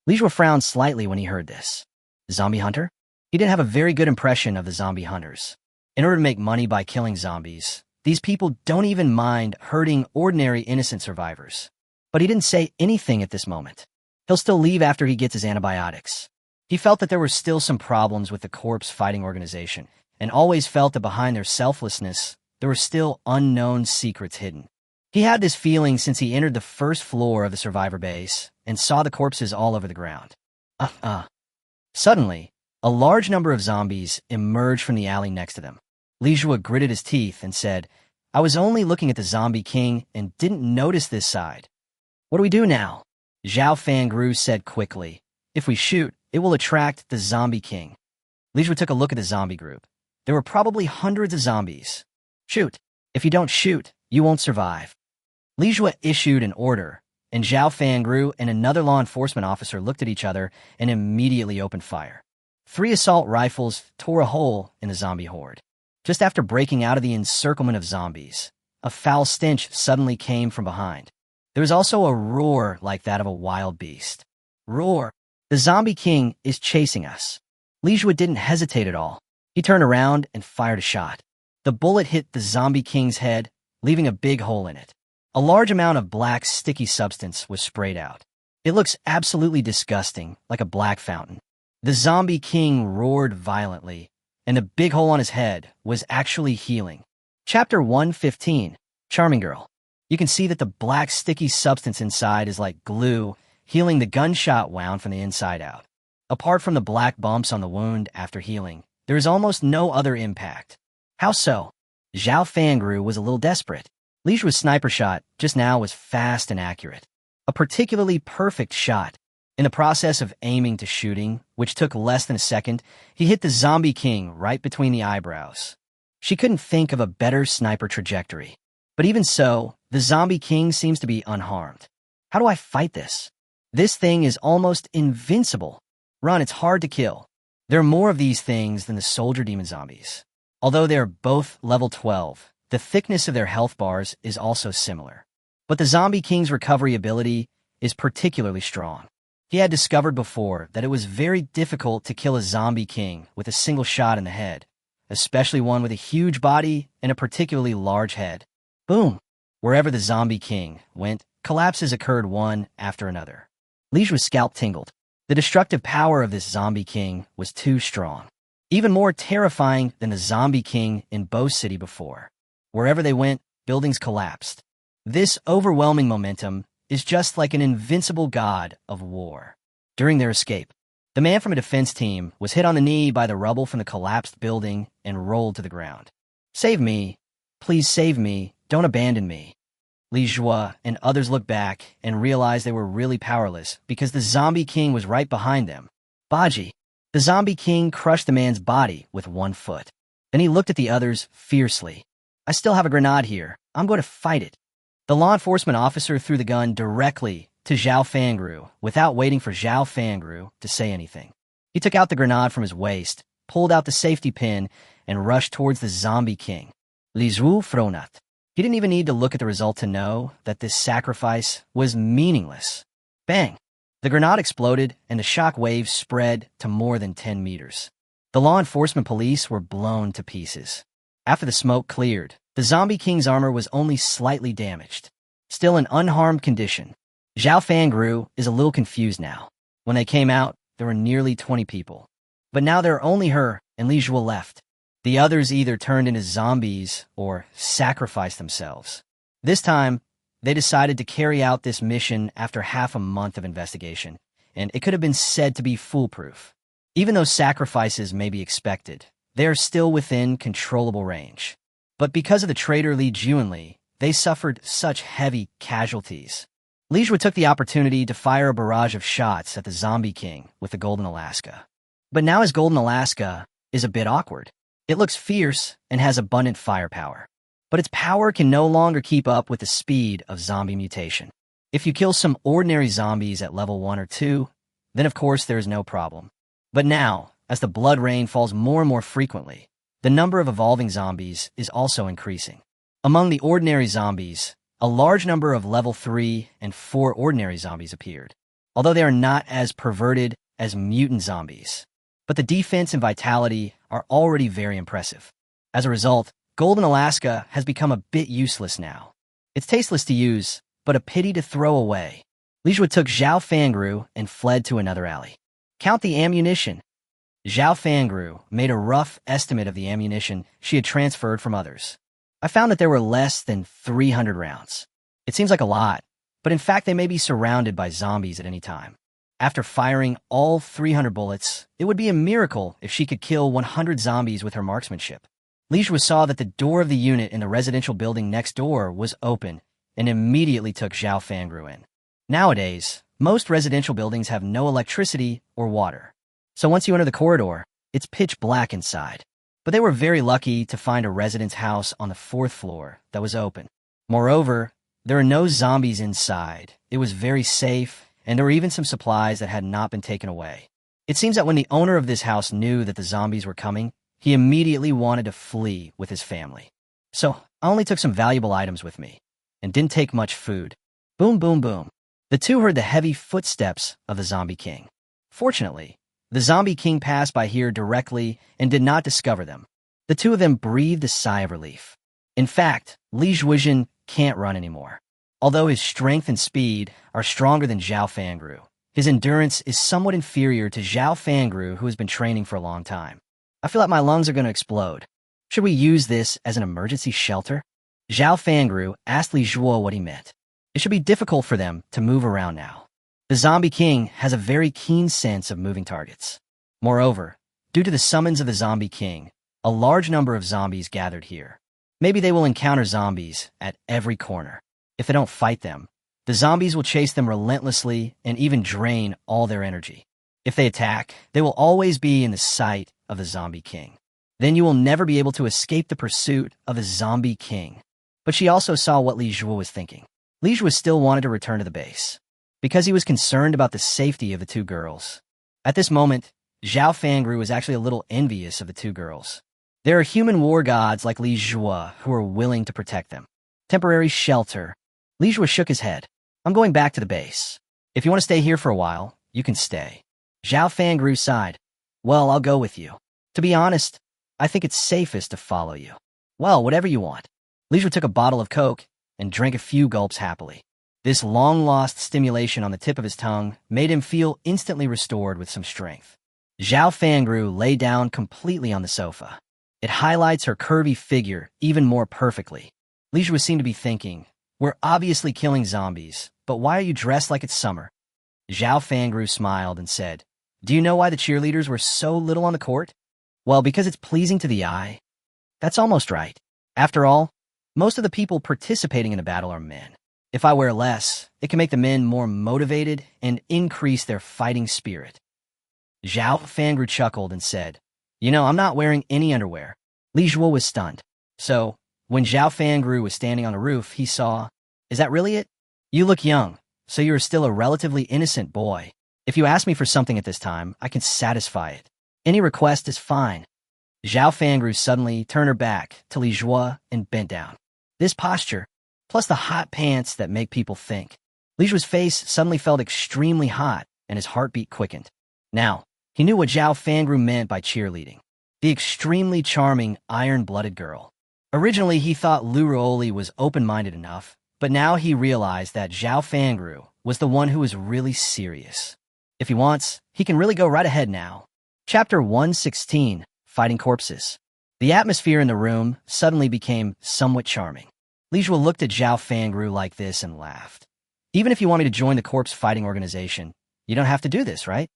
Li Jue frowned slightly when he heard this. Zombie hunter? He didn't have a very good impression of the zombie hunters. In order to make money by killing zombies, these people don't even mind hurting ordinary innocent survivors. But he didn't say anything at this moment. He'll still leave after he gets his antibiotics. He felt that there were still some problems with the corpse fighting organization, and always felt that behind their selflessness, there were still unknown secrets hidden. He had this feeling since he entered the first floor of the survivor base and saw the corpses all over the ground. Suddenly, a large number of zombies emerged from the alley next to them. Lijua gritted his teeth and said, "I was only looking at the zombie king and didn't notice this side." "What do we do now?" Zhao Fangru said quickly. "If we shoot, it will attract the zombie king." Lijua took a look at the zombie group. There were probably hundreds of zombies. "Shoot. If you don't shoot, you won't survive." Lijua issued an order, and Zhao Fangru and another law enforcement officer looked at each other and immediately opened fire. 3 assault rifles tore a hole in the zombie horde. Just after breaking out of the encirclement of zombies, a foul stench suddenly came from behind. There was also a roar like that of a wild beast. "Roar! The zombie king is chasing us." Lijua didn't hesitate at all. He turned around and fired a shot. The bullet hit the zombie king's head, leaving a big hole in it. A large amount of black, sticky substance was sprayed out. It looks absolutely disgusting, like a black fountain. The zombie king roared violently, and the big hole on his head was actually healing. Chapter 115, Charming Girl. You can see that the black, sticky substance inside is like glue, healing the gunshot wound from the inside out. Apart from the black bumps on the wound after healing, there is almost no other impact. How so? Zhao Fangru was a little desperate. Lijua's sniper shot just now was fast and accurate. A particularly perfect shot. In the process of aiming to shooting, which took less than a second, he hit the zombie king right between the eyebrows. She couldn't think of a better sniper trajectory. But even so, the zombie king seems to be unharmed. How do I fight this? This thing is almost invincible. Run, it's hard to kill. There are more of these things than the soldier demon zombies. Although they are both level 12, the thickness of their health bars is also similar. But the zombie king's recovery ability is particularly strong. He had discovered before that it was very difficult to kill a zombie king with a single shot in the head, especially one with a huge body and a particularly large head. Boom! Wherever the zombie king went, collapses occurred one after another. Lijua's scalp tingled. The destructive power of this zombie king was too strong. Even more terrifying than the zombie king in Bo City before. Wherever they went, buildings collapsed. This overwhelming momentum is just like an invincible god of war. During their escape, the man from a defense team was hit on the knee by the rubble from the collapsed building and rolled to the ground. "Save me. Please save me. Don't abandon me." Li Jua and others looked back and realized they were really powerless because the zombie king was right behind them. Baji. The zombie king crushed the man's body with one foot. Then he looked at the others fiercely. "I still have a grenade here. I'm going to fight it." The law enforcement officer threw the gun directly to Zhao Fangru without waiting for Zhao Fangru to say anything. He took out the grenade from his waist, pulled out the safety pin, and rushed towards the zombie king. Li Zhu Fronat. He didn't even need to look at the result to know that this sacrifice was meaningless. Bang! The grenade exploded, and the shock waves spread to more than 10 meters. The law enforcement police were blown to pieces. After the smoke cleared, the zombie king's armor was only slightly damaged. Still in unharmed condition. Zhao Fangru is a little confused now. When they came out, there were nearly 20 people. But now there are only her and Li Zhuo left. The others either turned into zombies or sacrificed themselves. This time, they decided to carry out this mission after half a month of investigation, and it could have been said to be foolproof. Even though sacrifices may be expected, they are still within controllable range. But because of the traitor Li Juanli, they suffered such heavy casualties. Li Zhuo took the opportunity to fire a barrage of shots at the zombie king with the Golden Alaska. But now his Golden Alaska is a bit awkward. It looks fierce and has abundant firepower. But its power can no longer keep up with the speed of zombie mutation. If you kill some ordinary zombies at level 1 or 2, then of course there is no problem. But now, as the blood rain falls more and more frequently, the number of evolving zombies is also increasing. Among the ordinary zombies, a large number of level 3 and 4 ordinary zombies appeared, although they are not as perverted as mutant zombies. But the defense and vitality are already very impressive. As a result, Golden Alaska has become a bit useless now. It's tasteless to use, but a pity to throw away. Li Zhuo took Zhao Fangru and fled to another alley. Count the ammunition. Zhao Fangru made a rough estimate of the ammunition she had transferred from others. I found that there were less than 300 rounds. It seems like a lot, but in fact they may be surrounded by zombies at any time. After firing all 300 bullets, it would be a miracle if she could kill 100 zombies with her marksmanship. Li Zhuo saw that the door of the unit in the residential building next door was open and immediately took Zhao Fangru in. Nowadays, most residential buildings have no electricity or water. So once you enter the corridor, it's pitch black inside. But they were very lucky to find a resident's house on the 4th floor that was open. Moreover, there are no zombies inside. It was very safe, and there were even some supplies that had not been taken away. It seems that when the owner of this house knew that the zombies were coming, he immediately wanted to flee with his family. So I only took some valuable items with me, and didn't take much food. Boom, boom, boom. The two heard the heavy footsteps of the zombie king. Fortunately, the zombie king passed by here directly and did not discover them. The two of them breathed a sigh of relief. In fact, Li Zhuozhen can't run anymore. Although his strength and speed are stronger than Zhao Fangru, his endurance is somewhat inferior to Zhao Fangru, who has been training for a long time. I feel like my lungs are going to explode. Should we use this as an emergency shelter? Zhao Fangru asked Li Zhuo what he meant. It should be difficult for them to move around now. The zombie king has a very keen sense of moving targets. Moreover, due to the summons of the zombie king, a large number of zombies gathered here. Maybe they will encounter zombies at every corner. If they don't fight them, the zombies will chase them relentlessly and even drain all their energy. If they attack, they will always be in the sight of the zombie king. Then you will never be able to escape the pursuit of the zombie king. But she also saw what Li Zhuo was thinking. Li Zhuo still wanted to return to the base, because he was concerned about the safety of the two girls. At this moment, Zhao Fangru was actually a little envious of the two girls. There are human war gods like Li Zhuo who are willing to protect them. Temporary shelter. Li Zhuo shook his head. I'm going back to the base. If you want to stay here for a while, you can stay. Zhao Fangru sighed. Well, I'll go with you. To be honest, I think it's safest to follow you. Well, whatever you want. Li Zhuo took a bottle of Coke and drank a few gulps happily. This long-lost stimulation on the tip of his tongue made him feel instantly restored with some strength. Zhao Fangru lay down completely on the sofa. It highlights her curvy figure even more perfectly. Li Zhuo seemed to be thinking, we're obviously killing zombies, but why are you dressed like it's summer? Zhao Fangru smiled and said, do you know why the cheerleaders were so little on the court? Well, because it's pleasing to the eye. That's almost right. After all, most of the people participating in a battle are men. If I wear less, it can make the men more motivated and increase their fighting spirit. Zhao Fangru chuckled and said, you know, I'm not wearing any underwear. Li Zhuo was stunned. So, when Zhao Fangru was standing on a roof, he saw, is that really it? You look young, so you're still a relatively innocent boy. If you ask me for something at this time, I can satisfy it. Any request is fine. Zhao Fangru suddenly turned her back to Li Zhuo and bent down. This posture, plus the hot pants that make people think. Li Zhuo's face suddenly felt extremely hot, and his heartbeat quickened. Now, he knew what Zhao Fangru meant by cheerleading. The extremely charming, iron-blooded girl. Originally, he thought Lu Ruoli was open-minded enough, but now he realized that Zhao Fangru was the one who was really serious. If he wants, he can really go right ahead now. Chapter 116, Fighting Corpses. The atmosphere in the room suddenly became somewhat charming. Li Zhuo looked at Zhao Fangru like this and laughed. Even if you want me to join the corpse fighting organization, you don't have to do this, right?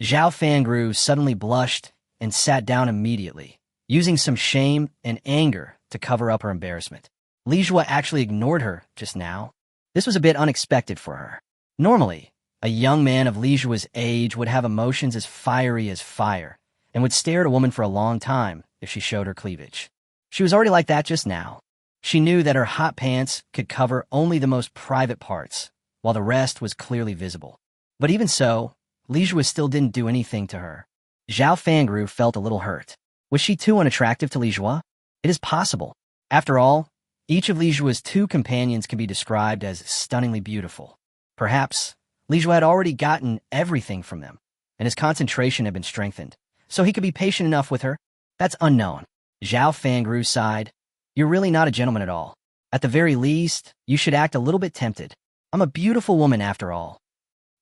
Zhao Fangru suddenly blushed and sat down immediately, using some shame and anger to cover up her embarrassment. Li Zhuo actually ignored her just now. This was a bit unexpected for her. Normally, a young man of Li Zhuo's age would have emotions as fiery as fire and would stare at a woman for a long time if she showed her cleavage. She was already like that just now. She knew that her hot pants could cover only the most private parts, while the rest was clearly visible. But even so, Li Zhuo still didn't do anything to her. Zhao Fangru felt a little hurt. Was she too unattractive to Li Zhuo? It is possible. After all, each of Li Zhuo's two companions can be described as stunningly beautiful. Perhaps Li Zhuo had already gotten everything from them, and his concentration had been strengthened, so he could be patient enough with her. That's unknown. Zhao Fangru sighed. You're really not a gentleman at all. At the very least, you should act a little bit tempted. I'm a beautiful woman after all.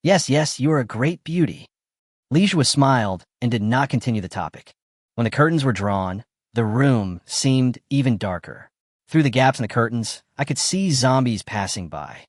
Yes, you are a great beauty. Li Zhua smiled and did not continue the topic. When the curtains were drawn, the room seemed even darker. Through the gaps in the curtains, I could see zombies passing by.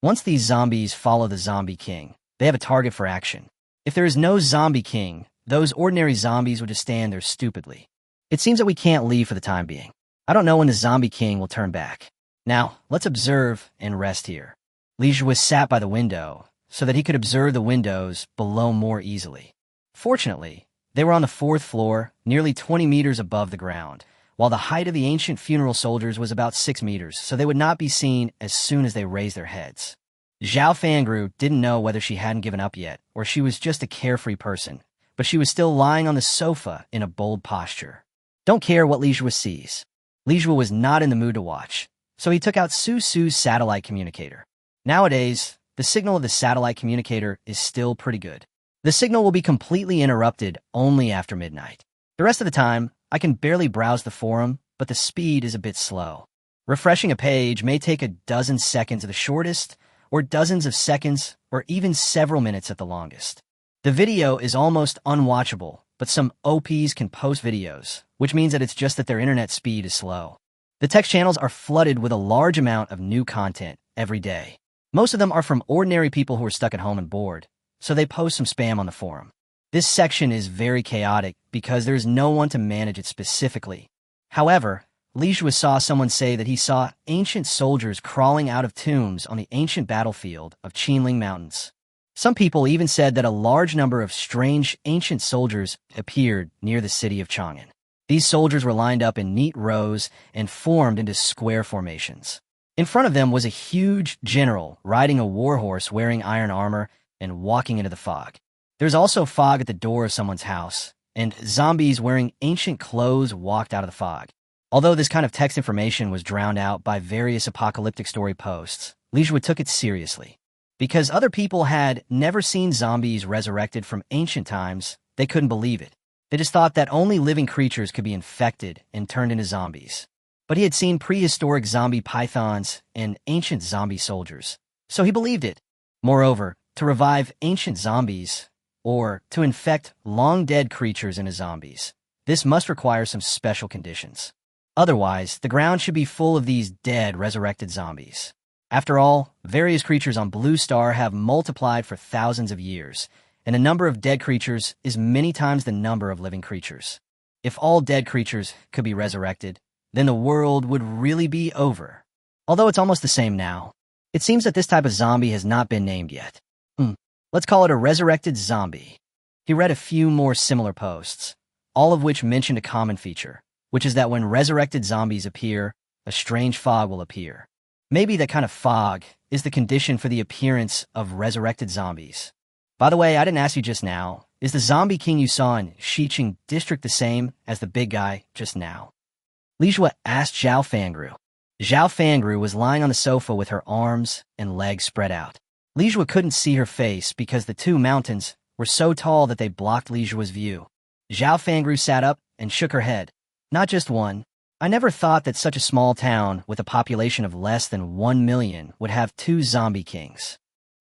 Once these zombies follow the zombie king, they have a target for action. If there is no zombie king, those ordinary zombies would just stand there stupidly. It seems that we can't leave for the time being. I don't know when the zombie king will turn back. Now, let's observe and rest here. Li Zhua sat by the window so that he could observe the windows below more easily. Fortunately, they were on the 4th floor, nearly 20 meters above the ground, while the height of the ancient funeral soldiers was about 6 meters, so they would not be seen as soon as they raised their heads. Zhao Fangru didn't know whether she hadn't given up yet, or she was just a carefree person, but she was still lying on the sofa in a bold posture. Don't care what Li Zhua sees. Li Zhua was not in the mood to watch, so he took out Su Su's satellite communicator. Nowadays, the signal of the satellite communicator is still pretty good. The signal will be completely interrupted only after midnight. The rest of the time, I can barely browse the forum, but the speed is a bit slow. Refreshing a page may take a dozen seconds at the shortest, or dozens of seconds, or even several minutes at the longest. The video is almost unwatchable, but some OPs can post videos, which means that it's just that their internet speed is slow. The text channels are flooded with a large amount of new content every day. Most of them are from ordinary people who are stuck at home and bored, so they post some spam on the forum. This section is very chaotic because there's no one to manage it specifically. However, Li Zhua saw someone say that he saw ancient soldiers crawling out of tombs on the ancient battlefield of Qinling Mountains. Some people even said that a large number of strange ancient soldiers appeared near the city of Chang'an. These soldiers were lined up in neat rows and formed into square formations. In front of them was a huge general riding a warhorse wearing iron armor and walking into the fog. There's also fog at the door of someone's house, and zombies wearing ancient clothes walked out of the fog. Although this kind of text information was drowned out by various apocalyptic story posts, Li Zhua took it seriously. Because other people had never seen zombies resurrected from ancient times, they couldn't believe it. They just thought that only living creatures could be infected and turned into zombies. But he had seen prehistoric zombie pythons and ancient zombie soldiers, so he believed it. Moreover, to revive ancient zombies, or to infect long-dead creatures into zombies, this must require some special conditions. Otherwise, the ground should be full of these dead, resurrected zombies. After all, various creatures on Blue Star have multiplied for thousands of years, and the number of dead creatures is many times the number of living creatures. If all dead creatures could be resurrected, then the world would really be over. Although it's almost the same now. It seems that this type of zombie has not been named yet. Let's call it a resurrected zombie. He read a few more similar posts, all of which mentioned a common feature, which is that when resurrected zombies appear, a strange fog will appear. Maybe that kind of fog is the condition for the appearance of resurrected zombies. By the way, I didn't ask you just now, is the zombie king you saw in Xiqing district the same as the big guy just now? Li Zhua asked Zhao Fangru. Zhao Fangru was lying on the sofa with her arms and legs spread out. Li Zhua couldn't see her face because the two mountains were so tall that they blocked Li Zhua's view. Zhao Fangru sat up and shook her head. Not just one. I never thought that such a small town with a population of less than 1 million would have 2 zombie kings.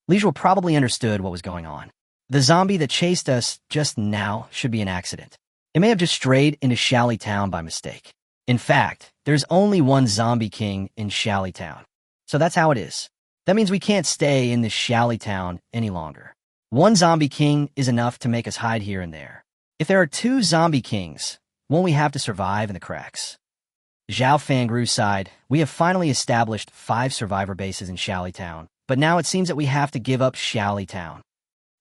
Li Zhua probably understood what was going on. The zombie that chased us just now should be an accident. It may have just strayed into Xiaoli Town by mistake. In fact, there's only one zombie king in Xiaoli Town. So that's how it is. That means we can't stay in this Xiaoli Town any longer. One zombie king is enough to make us hide here and there. If there are 2 zombie kings, won't we have to survive in the cracks? Zhao Fangru sighed. We have finally established 5 survivor bases in Xiaoli Town, but now it seems that we have to give up Xiaoli Town.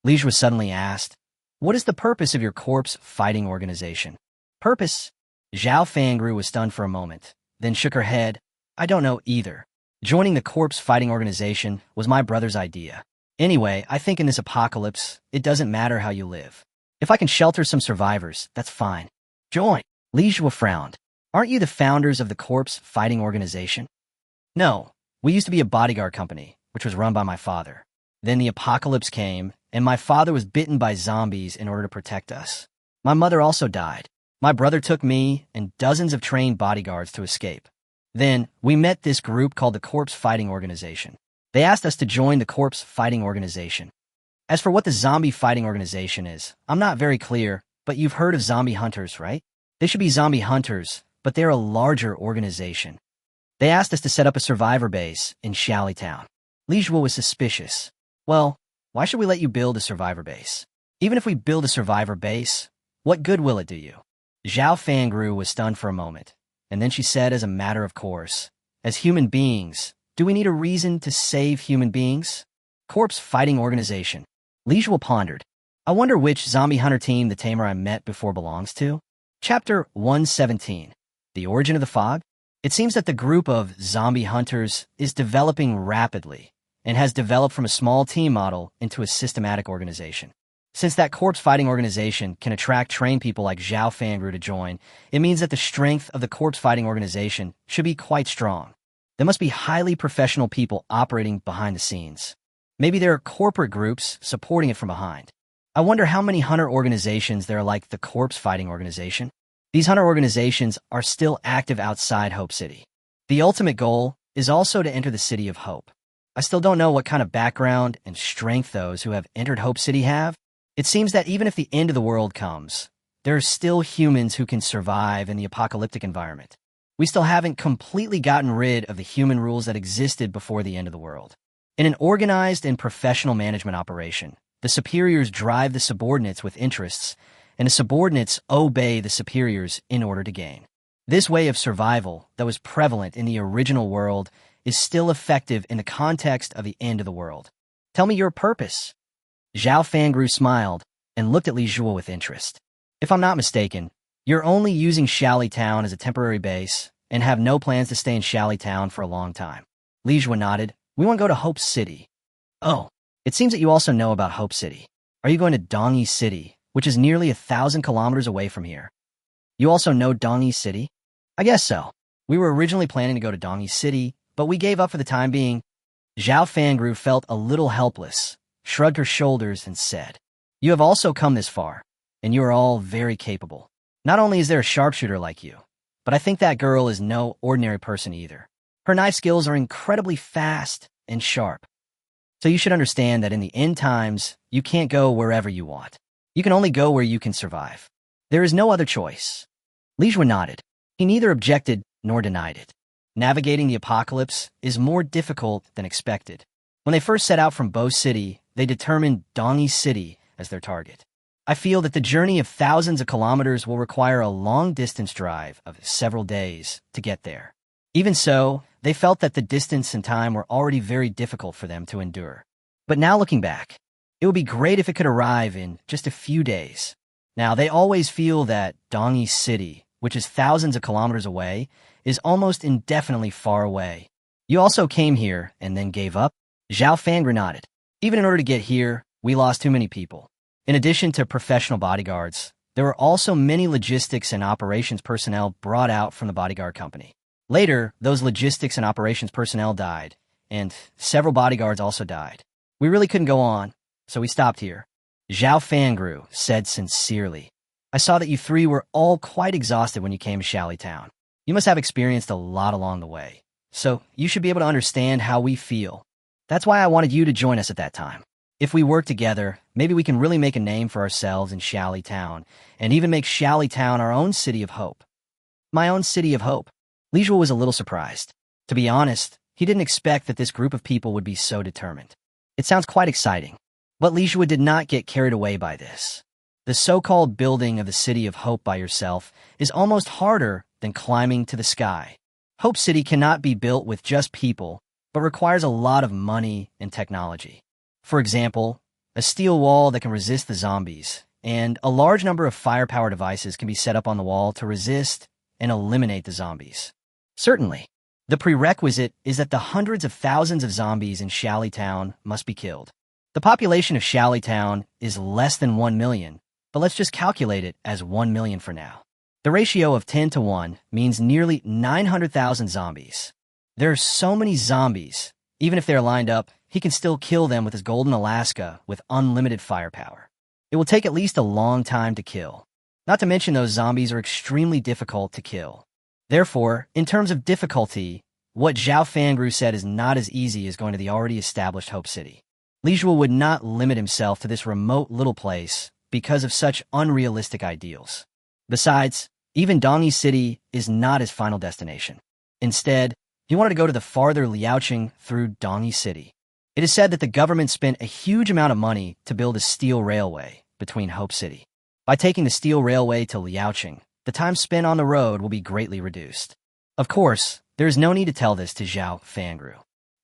Li Zhua suddenly asked, what is the purpose of your corpse fighting organization? Purpose? Zhao Fangru was stunned for a moment, then shook her head. I don't know either. Joining the corpse fighting organization was my brother's idea. Anyway, I think in this apocalypse, it doesn't matter how you live. If I can shelter some survivors, that's fine. Join. Li Zhua frowned. Aren't you the founders of the corpse fighting organization? No, we used to be a bodyguard company, which was run by my father. Then the apocalypse came, and my father was bitten by zombies in order to protect us. My mother also died. My brother took me and dozens of trained bodyguards to escape. Then, we met this group called the Corpse Fighting Organization. They asked us to join the Corpse Fighting Organization. As for what the zombie fighting organization is, I'm not very clear, but you've heard of zombie hunters, right? They should be zombie hunters, but they're a larger organization. They asked us to set up a survivor base in Town. Lijua was suspicious. Well, why should we let you build a survivor base? Even if we build a survivor base, what good will it do you? Zhao Fangru was stunned for a moment, and then she said as a matter of course, as human beings, do we need a reason to save human beings? Corpse fighting organization. Lijua pondered. I wonder which zombie hunter team the tamer I met before belongs to? Chapter 117. The Origin of the Fog? It seems that the group of zombie hunters is developing rapidly and has developed from a small team model into a systematic organization. Since that corpse fighting organization can attract trained people like Zhao Fangru to join, it means that the strength of the corpse fighting organization should be quite strong. There must be highly professional people operating behind the scenes. Maybe there are corporate groups supporting it from behind. I wonder how many hunter organizations there are like the corpse fighting organization. These hunter organizations are still active outside Hope City. The ultimate goal is also to enter the City of Hope. I still don't know what kind of background and strength those who have entered Hope City have. It seems that even if the end of the world comes, there are still humans who can survive in the apocalyptic environment. We still haven't completely gotten rid of the human rules that existed before the end of the world. In an organized and professional management operation, the superiors drive the subordinates with interests, and the subordinates obey the superiors in order to gain. This way of survival that was prevalent in the original world is still effective in the context of the end of the world. Tell me your purpose. Zhao Fangru smiled and looked at Li Zhuo with interest. If I'm not mistaken, you're only using Town as a temporary base and have no plans to stay in Town for a long time. Li Zhuo nodded. We want to go to Hope City. Oh, it seems that you also know about Hope City. Are you going to Dongi City, which is nearly 1,000 kilometers away from here? You also know Dongi City? I guess so. We were originally planning to go to Dongi City, but we gave up for the time being. Zhao Fangru felt a little helpless, shrugged her shoulders, and said, You have also come this far, and you are all very capable. Not only is there a sharpshooter like you, but I think that girl is no ordinary person either. Her knife skills are incredibly fast and sharp. So you should understand that in the end times, you can't go wherever you want. You can only go where you can survive. There is no other choice. Li Zhuo nodded. He neither objected nor denied it. Navigating the apocalypse is more difficult than expected. When they first set out from Bo City, they determined Dongi City as their target. I feel that the journey of thousands of kilometers will require a long-distance drive of several days to get there. Even so, they felt that the distance and time were already very difficult for them to endure. But now looking back, it would be great if it could arrive in just a few days. Now, they always feel that Dongi City, which is thousands of kilometers away, is almost indefinitely far away. You also came here and then gave up? Zhao Fangru nodded. Even in order to get here, we lost too many people. In addition to professional bodyguards, there were also many logistics and operations personnel brought out from the bodyguard company. Later, those logistics and operations personnel died, and several bodyguards also died. We really couldn't go on, so we stopped here. Zhao Fangru said sincerely, I saw that you three were all quite exhausted when you came to Town. You must have experienced a lot along the way, so you should be able to understand how we feel. That's why I wanted you to join us at that time. If we work together, maybe we can really make a name for ourselves in Town, and even make Town our own city of hope. My own city of hope. Li Zhuo was a little surprised. To be honest, he didn't expect that this group of people would be so determined. It sounds quite exciting. But Li Zhuo did not get carried away by this. The so-called building of the City of Hope by yourself is almost harder than climbing to the sky. Hope City cannot be built with just people, but requires a lot of money and technology. For example, a steel wall that can resist the zombies, and a large number of firepower devices can be set up on the wall to resist and eliminate the zombies. Certainly, the prerequisite is that the hundreds of thousands of zombies in Town must be killed. The population of Town is less than 1 million, but let's just calculate it as 1 million for now. The ratio of 10 to 1 means nearly 900,000 zombies. There are so many zombies, even if they are lined up, he can still kill them with his golden Alaska with unlimited firepower. It will take at least a long time to kill. Not to mention those zombies are extremely difficult to kill. Therefore, in terms of difficulty, what Zhao Fangru said is not as easy as going to the already established Hope City. Li Zhuo would not limit himself to this remote little place because of such unrealistic ideals. Besides, even Dongyi City is not his final destination. Instead, he wanted to go to the farther Liaoqing through Dongyi City. It is said that the government spent a huge amount of money to build a steel railway between Hope City. By taking the steel railway to Liaoqing, the time spent on the road will be greatly reduced. Of course, there is no need to tell this to Zhao Fangru.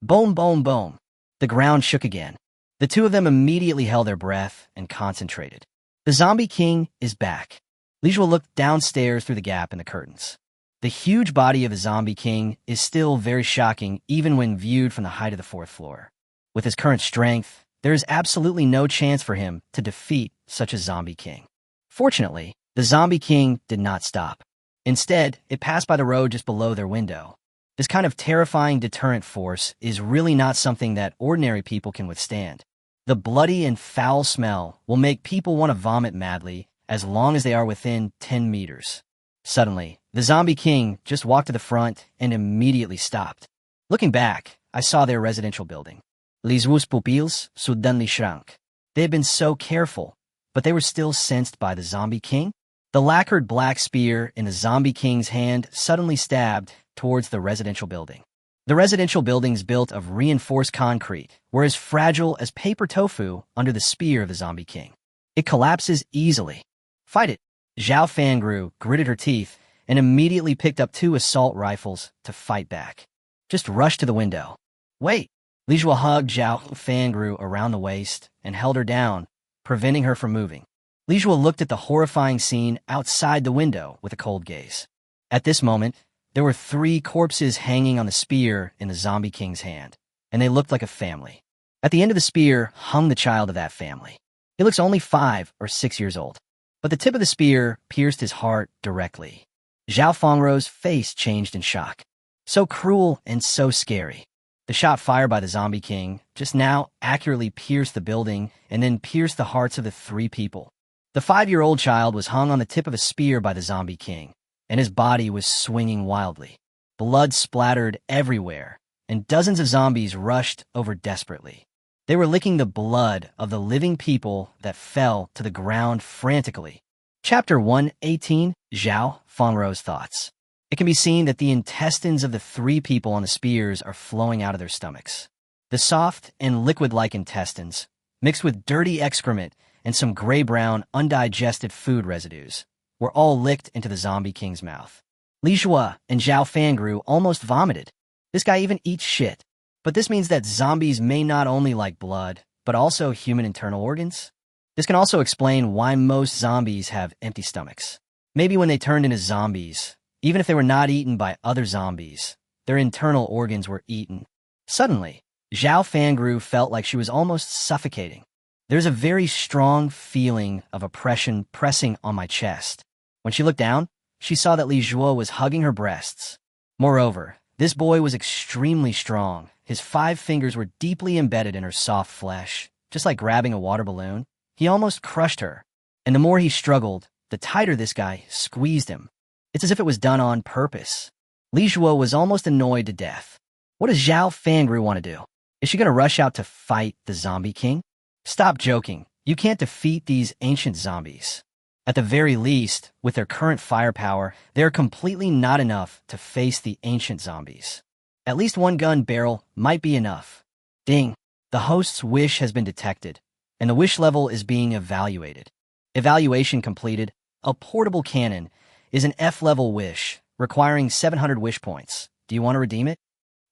Boom, boom, boom. The ground shook again. The two of them immediately held their breath and concentrated. The Zombie King is back. Li Zhuo looked downstairs through the gap in the curtains. The huge body of the Zombie King is still very shocking even when viewed from the height of the fourth floor. With his current strength, there is absolutely no chance for him to defeat such a Zombie King. Fortunately, the Zombie King did not stop. Instead, it passed by the road just below their window. This kind of terrifying deterrent force is really not something that ordinary people can withstand. The bloody and foul smell will make people want to vomit madly as long as they are within 10 meters. Suddenly, the Zombie King just walked to the front and immediately stopped. Looking back, I saw their residential building. Les yeux pupilles suddenly shrank. They had been so careful, but they were still sensed by the Zombie King. The lacquered black spear in the Zombie King's hand suddenly stabbed towards the residential building. The residential buildings built of reinforced concrete were as fragile as paper tofu under the spear of the Zombie King. It collapses easily. Fight it. Zhao Fangru gritted her teeth and immediately picked up 2 assault rifles to fight back. Just rush to the window. Wait. Li Zhuo hugged Zhao Fangru around the waist and held her down, preventing her from moving. Li Zhuo looked at the horrifying scene outside the window with a cold gaze. At this moment, there were 3 corpses hanging on the spear in the Zombie King's hand, and they looked like a family. At the end of the spear hung the child of that family. He looks only 5 or 6 years old, but the tip of the spear pierced his heart directly. Zhao Fangru's face changed in shock. So cruel and so scary. The shot fired by the Zombie King just now accurately pierced the building and then pierced the hearts of the 3 people. The 5-year-old child was hung on the tip of a spear by the Zombie King, and his body was swinging wildly. Blood splattered everywhere, and dozens of zombies rushed over desperately. They were licking the blood of the living people that fell to the ground frantically. Chapter 118, Zhao Fangru's Thoughts. It can be seen that the intestines of the 3 people on the spears are flowing out of their stomachs. The soft and liquid-like intestines, mixed with dirty excrement and some gray-brown, undigested food residues, were all licked into the Zombie King's mouth. Li Zhuo and Zhao Fangru almost vomited. This guy even eats shit. But this means that zombies may not only like blood, but also human internal organs. This can also explain why most zombies have empty stomachs. Maybe when they turned into zombies, even if they were not eaten by other zombies, their internal organs were eaten. Suddenly, Zhao Fangru felt like she was almost suffocating. There's a very strong feeling of oppression pressing on my chest. When she looked down, she saw that Li Zhuo was hugging her breasts. Moreover, this boy was extremely strong. His 5 fingers were deeply embedded in her soft flesh, just like grabbing a water balloon. He almost crushed her, and the more he struggled, the tighter this guy squeezed him. It's as if it was done on purpose. Li Zhuo was almost annoyed to death. What does Zhao Fangru want to do? Is she going to rush out to fight the Zombie King? Stop joking. You can't defeat these ancient zombies. At the very least, with their current firepower, they are completely not enough to face the ancient zombies. At least 1 gun barrel might be enough. Ding. The host's wish has been detected, and the wish level is being evaluated. Evaluation completed. A portable cannon is an F-level wish, requiring 700 wish points. Do you want to redeem it?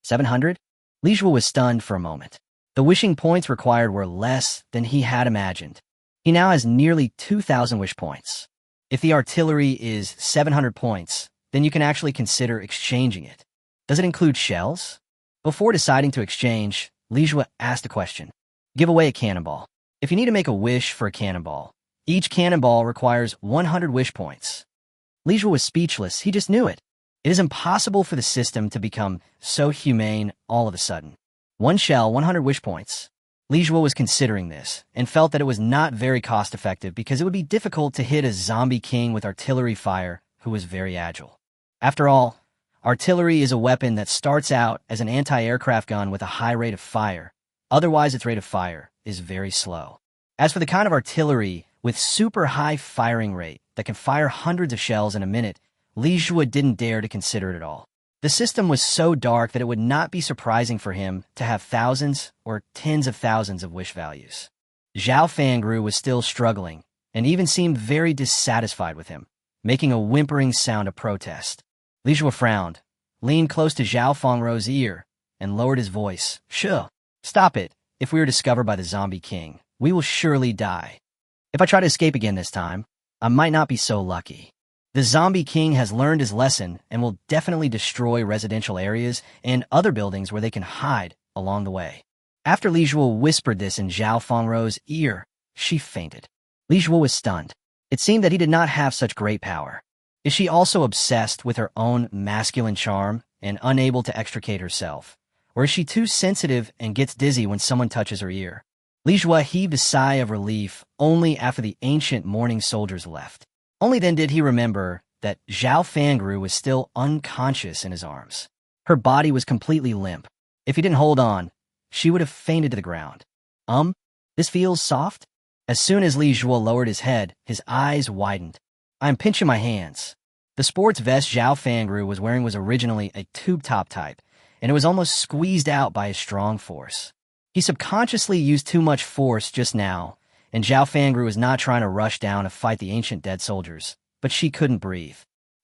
700? Li Zhuo was stunned for a moment. The wishing points required were less than he had imagined. He now has nearly 2,000 wish points. If the artillery is 700 points, then you can actually consider exchanging it. Does it include shells? Before deciding to exchange, Li Zhuo asked a question. Give away a cannonball. If you need to make a wish for a cannonball, each cannonball requires 100 wish points. Li Zhuo was speechless. He just knew it. It is impossible for the system to become so humane all of a sudden. 1 shell, 100 wish points. Li Zhuo was considering this and felt that it was not very cost-effective because it would be difficult to hit a Zombie King with artillery fire who was very agile. After all, artillery is a weapon that starts out as an anti-aircraft gun with a high rate of fire. Otherwise, its rate of fire is very slow. As for the kind of artillery with super high firing rate that can fire hundreds of shells in a minute, Li Jue didn't dare to consider it at all. The system was so dark that it would not be surprising for him to have thousands or tens of thousands of wish values. Zhao Fangru was still struggling and even seemed very dissatisfied with him, making a whimpering sound of protest. Li Jue frowned, leaned close to Zhao Fangru's ear, and lowered his voice. Sure, stop it. If we are discovered by the Zombie King, we will surely die. If I try to escape again this time, I might not be so lucky. The Zombie King has learned his lesson and will definitely destroy residential areas and other buildings where they can hide along the way. After Li Jue whispered this in Zhao Fangru's ear, she fainted. Li Jue was stunned. It seemed that he did not have such great power. Is she also obsessed with her own masculine charm and unable to extricate herself? Or is she too sensitive and gets dizzy when someone touches her ear? Li Jue heaved a sigh of relief only after the ancient mourning soldiers left. Only then did he remember that Zhao Fangru was still unconscious in his arms. Her body was completely limp. If he didn't hold on, she would have fainted to the ground. This feels soft? As soon as Li Jue lowered his head, his eyes widened. I'm pinching my hands. The sports vest Zhao Fangru was wearing was originally a tube-top type, and it was almost squeezed out by a strong force. He subconsciously used too much force just now, and Zhao Fangru was not trying to rush down to fight the ancient dead soldiers, but she couldn't breathe.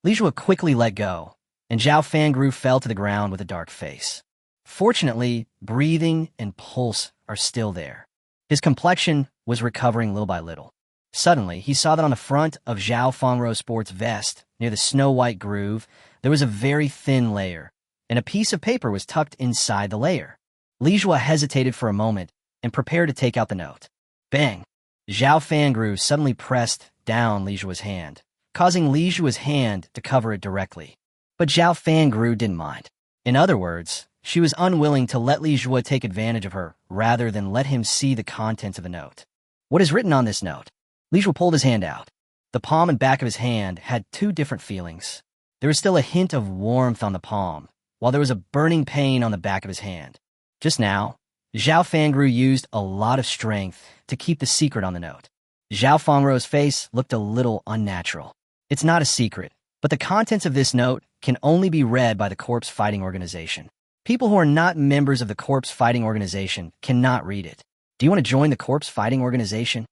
Li Jue quickly let go, and Zhao Fangru fell to the ground with a dark face. Fortunately, breathing and pulse are still there. His complexion was recovering little by little. Suddenly, he saw that on the front of Zhao Fangru's sports vest, near the snow-white groove, there was a very thin layer, and a piece of paper was tucked inside the layer. Li Jue hesitated for a moment and prepared to take out the note. Bang! Zhao Fangru suddenly pressed down Li Jue's hand, causing Li Jue's hand to cover it directly. But Zhao Fangru didn't mind. In other words, she was unwilling to let Li Jue take advantage of her rather than let him see the contents of the note. What is written on this note? Li Jue pulled his hand out. The palm and back of his hand had two different feelings. There was still a hint of warmth on the palm, while there was a burning pain on the back of his hand. Just now, Zhao Fangru used a lot of strength to keep the secret on the note. Zhao Fangru's face looked a little unnatural. It's not a secret, but the contents of this note can only be read by the corpse fighting organization. People who are not members of the corpse fighting organization cannot read it. Do you want to join the corpse fighting organization?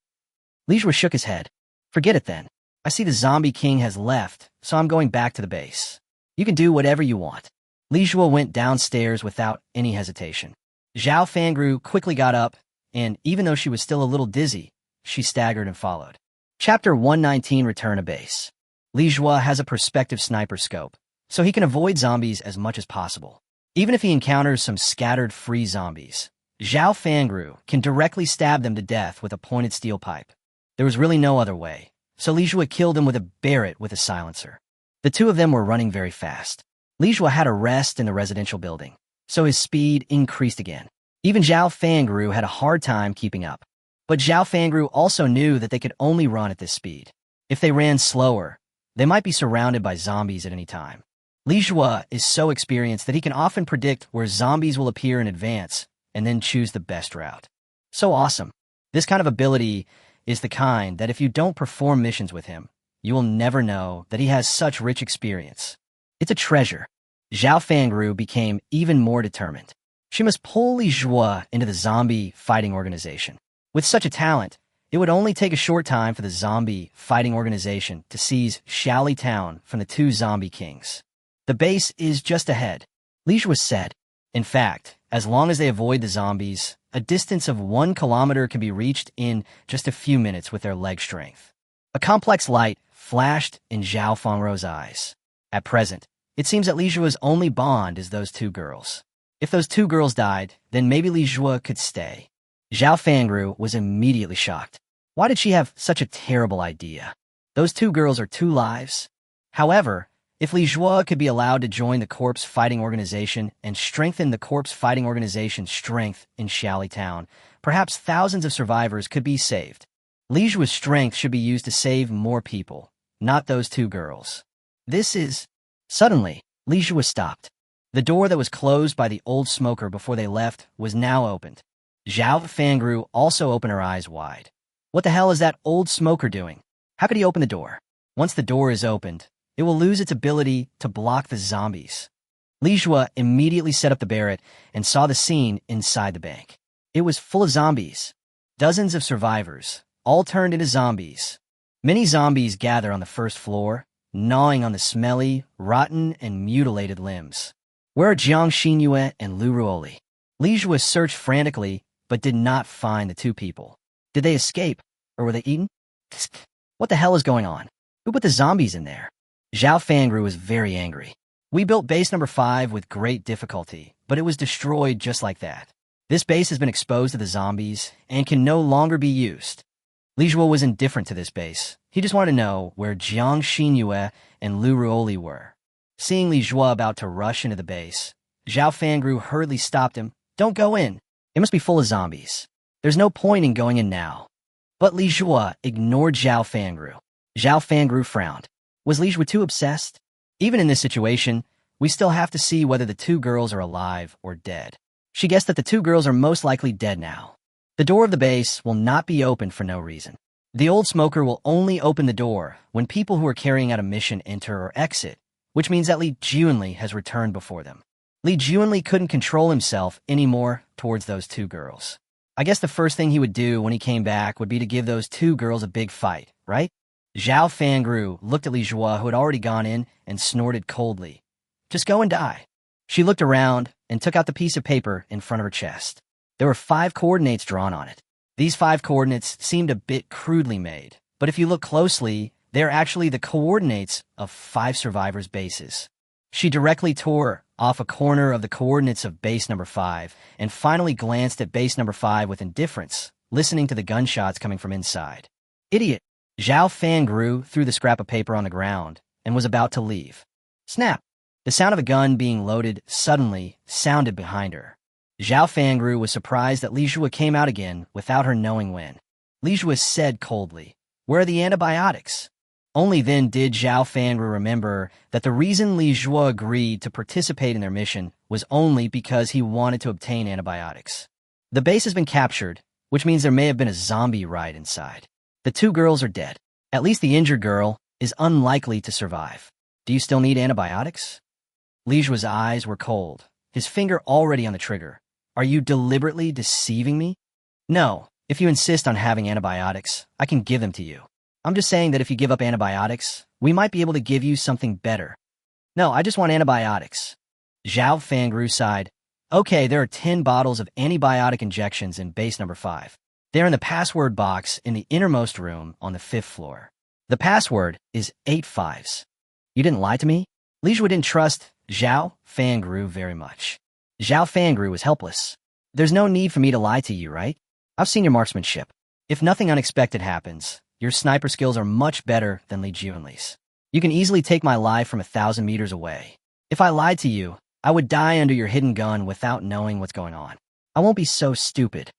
Li Jue shook his head. Forget it then. I see the Zombie King has left, so I'm going back to the base. You can do whatever you want. Li Jue went downstairs without any hesitation. Zhao Fangru quickly got up, and even though she was still a little dizzy, she staggered and followed. Chapter 119, Return to Base. Li Jue has a perspective sniper scope, so he can avoid zombies as much as possible. Even if he encounters some scattered free zombies, Zhao Fangru can directly stab them to death with a pointed steel pipe. There was really no other way, so Li Jue killed him with a Barrett with a silencer. The two of them were running very fast. Li Jue had a rest in the residential building, so his speed increased again. Even Zhao Fangru had a hard time keeping up. But Zhao Fangru also knew that they could only run at this speed. If they ran slower, they might be surrounded by zombies at any time. Li Jue is so experienced that he can often predict where zombies will appear in advance and then choose the best route. So awesome. This kind of ability is the kind that if you don't perform missions with him, you will never know that he has such rich experience. It's a treasure. Zhao Fangru became even more determined. She must pull Li Jue into the zombie fighting organization. With such a talent, it would only take a short time for the zombie fighting organization to seize Xiaoli Town from the two zombie kings. The base is just ahead, Li Jue said. In fact, as long as they avoid the zombies, a distance of 1 kilometer can be reached in just a few minutes with their leg strength. A complex light flashed in Zhao Fangru's eyes. At present, it seems that Li Jue's only bond is those two girls. If those two girls died, then maybe Li Jue could stay. Zhao Fangru was immediately shocked. Why did she have such a terrible idea? Those two girls are 2 lives. However, if Li Jue could be allowed to join the corpse fighting organization and strengthen the corpse fighting organization's strength in Xiaoli Town, perhaps thousands of survivors could be saved. Li Jue's strength should be used to save more people, not those 2 girls. Suddenly, Li Jue stopped. The door that was closed by the old smoker before they left was now opened. Zhao Fangru also opened her eyes wide. What the hell is that old smoker doing? How could he open the door? Once the door is opened, it will lose its ability to block the zombies. Li Jue immediately set up the barret and saw the scene inside the bank. It was full of zombies. Dozens of survivors, all turned into zombies. Many zombies gather on the first floor, gnawing on the smelly, rotten, and mutilated limbs. Where are Jiang Xinyue and Lu Ruoli? Li Jue searched frantically, but did not find the two people. Did they escape, or were they eaten? What the hell is going on? Who put the zombies in there? Zhao Fangru was very angry. We built base number 5 with great difficulty, but it was destroyed just like that. This base has been exposed to the zombies and can no longer be used. Li Jue was indifferent to this base. He just wanted to know where Jiang Xinyue and Lu Ruoli were. Seeing Li Jue about to rush into the base, Zhao Fangru hurriedly stopped him. Don't go in. It must be full of zombies. There's no point in going in now. But Li Jue ignored Zhao Fangru. Zhao Fangru frowned. Was Li Jue too obsessed? Even in this situation, we still have to see whether the two girls are alive or dead. She guessed that the two girls are most likely dead now. The door of the base will not be opened for no reason. The old smoker will only open the door when people who are carrying out a mission enter or exit, which means that Li Junli has returned before them. Li Junli couldn't control himself anymore towards those two girls. I guess the first thing he would do when he came back would be to give those two girls a big fight, right? Zhao Fangru looked at Li Jue, who had already gone in, and snorted coldly. Just go and die. She looked around and took out the piece of paper in front of her chest. There were 5 coordinates drawn on it. These 5 coordinates seemed a bit crudely made, but if you look closely, they're actually the coordinates of 5 survivors' bases. She directly tore off a corner of the coordinates of base number 5 and finally glanced at base number 5 with indifference, listening to the gunshots coming from inside. Idiot! Zhao Fangru threw the scrap of paper on the ground and was about to leave. Snap! The sound of a gun being loaded suddenly sounded behind her. Zhao Fangru was surprised that Li Jue came out again without her knowing when. Li Jue said coldly, "Where are the antibiotics?" Only then did Zhao Fangru remember that the reason Li Jue agreed to participate in their mission was only because he wanted to obtain antibiotics. The base has been captured, which means there may have been a zombie ride inside. The two girls are dead. At least the injured girl is unlikely to survive. Do you still need antibiotics? Li Jue's eyes were cold, his finger already on the trigger. Are you deliberately deceiving me? No, if you insist on having antibiotics, I can give them to you. I'm just saying that if you give up antibiotics, we might be able to give you something better. No, I just want antibiotics. Zhao Fangru sighed. Okay, there are 10 bottles of antibiotic injections in base number 5. They're in the password box in the innermost room on the 5th floor. The password is 8 5s. You didn't lie to me? Li Jue didn't trust Zhao Fangru very much. Zhao Fangru was helpless. There's no need for me to lie to you, right? I've seen your marksmanship. If nothing unexpected happens, your sniper skills are much better than Li Junli's. You can easily take my life from 1,000 meters away. If I lied to you, I would die under your hidden gun without knowing what's going on. I won't be so stupid.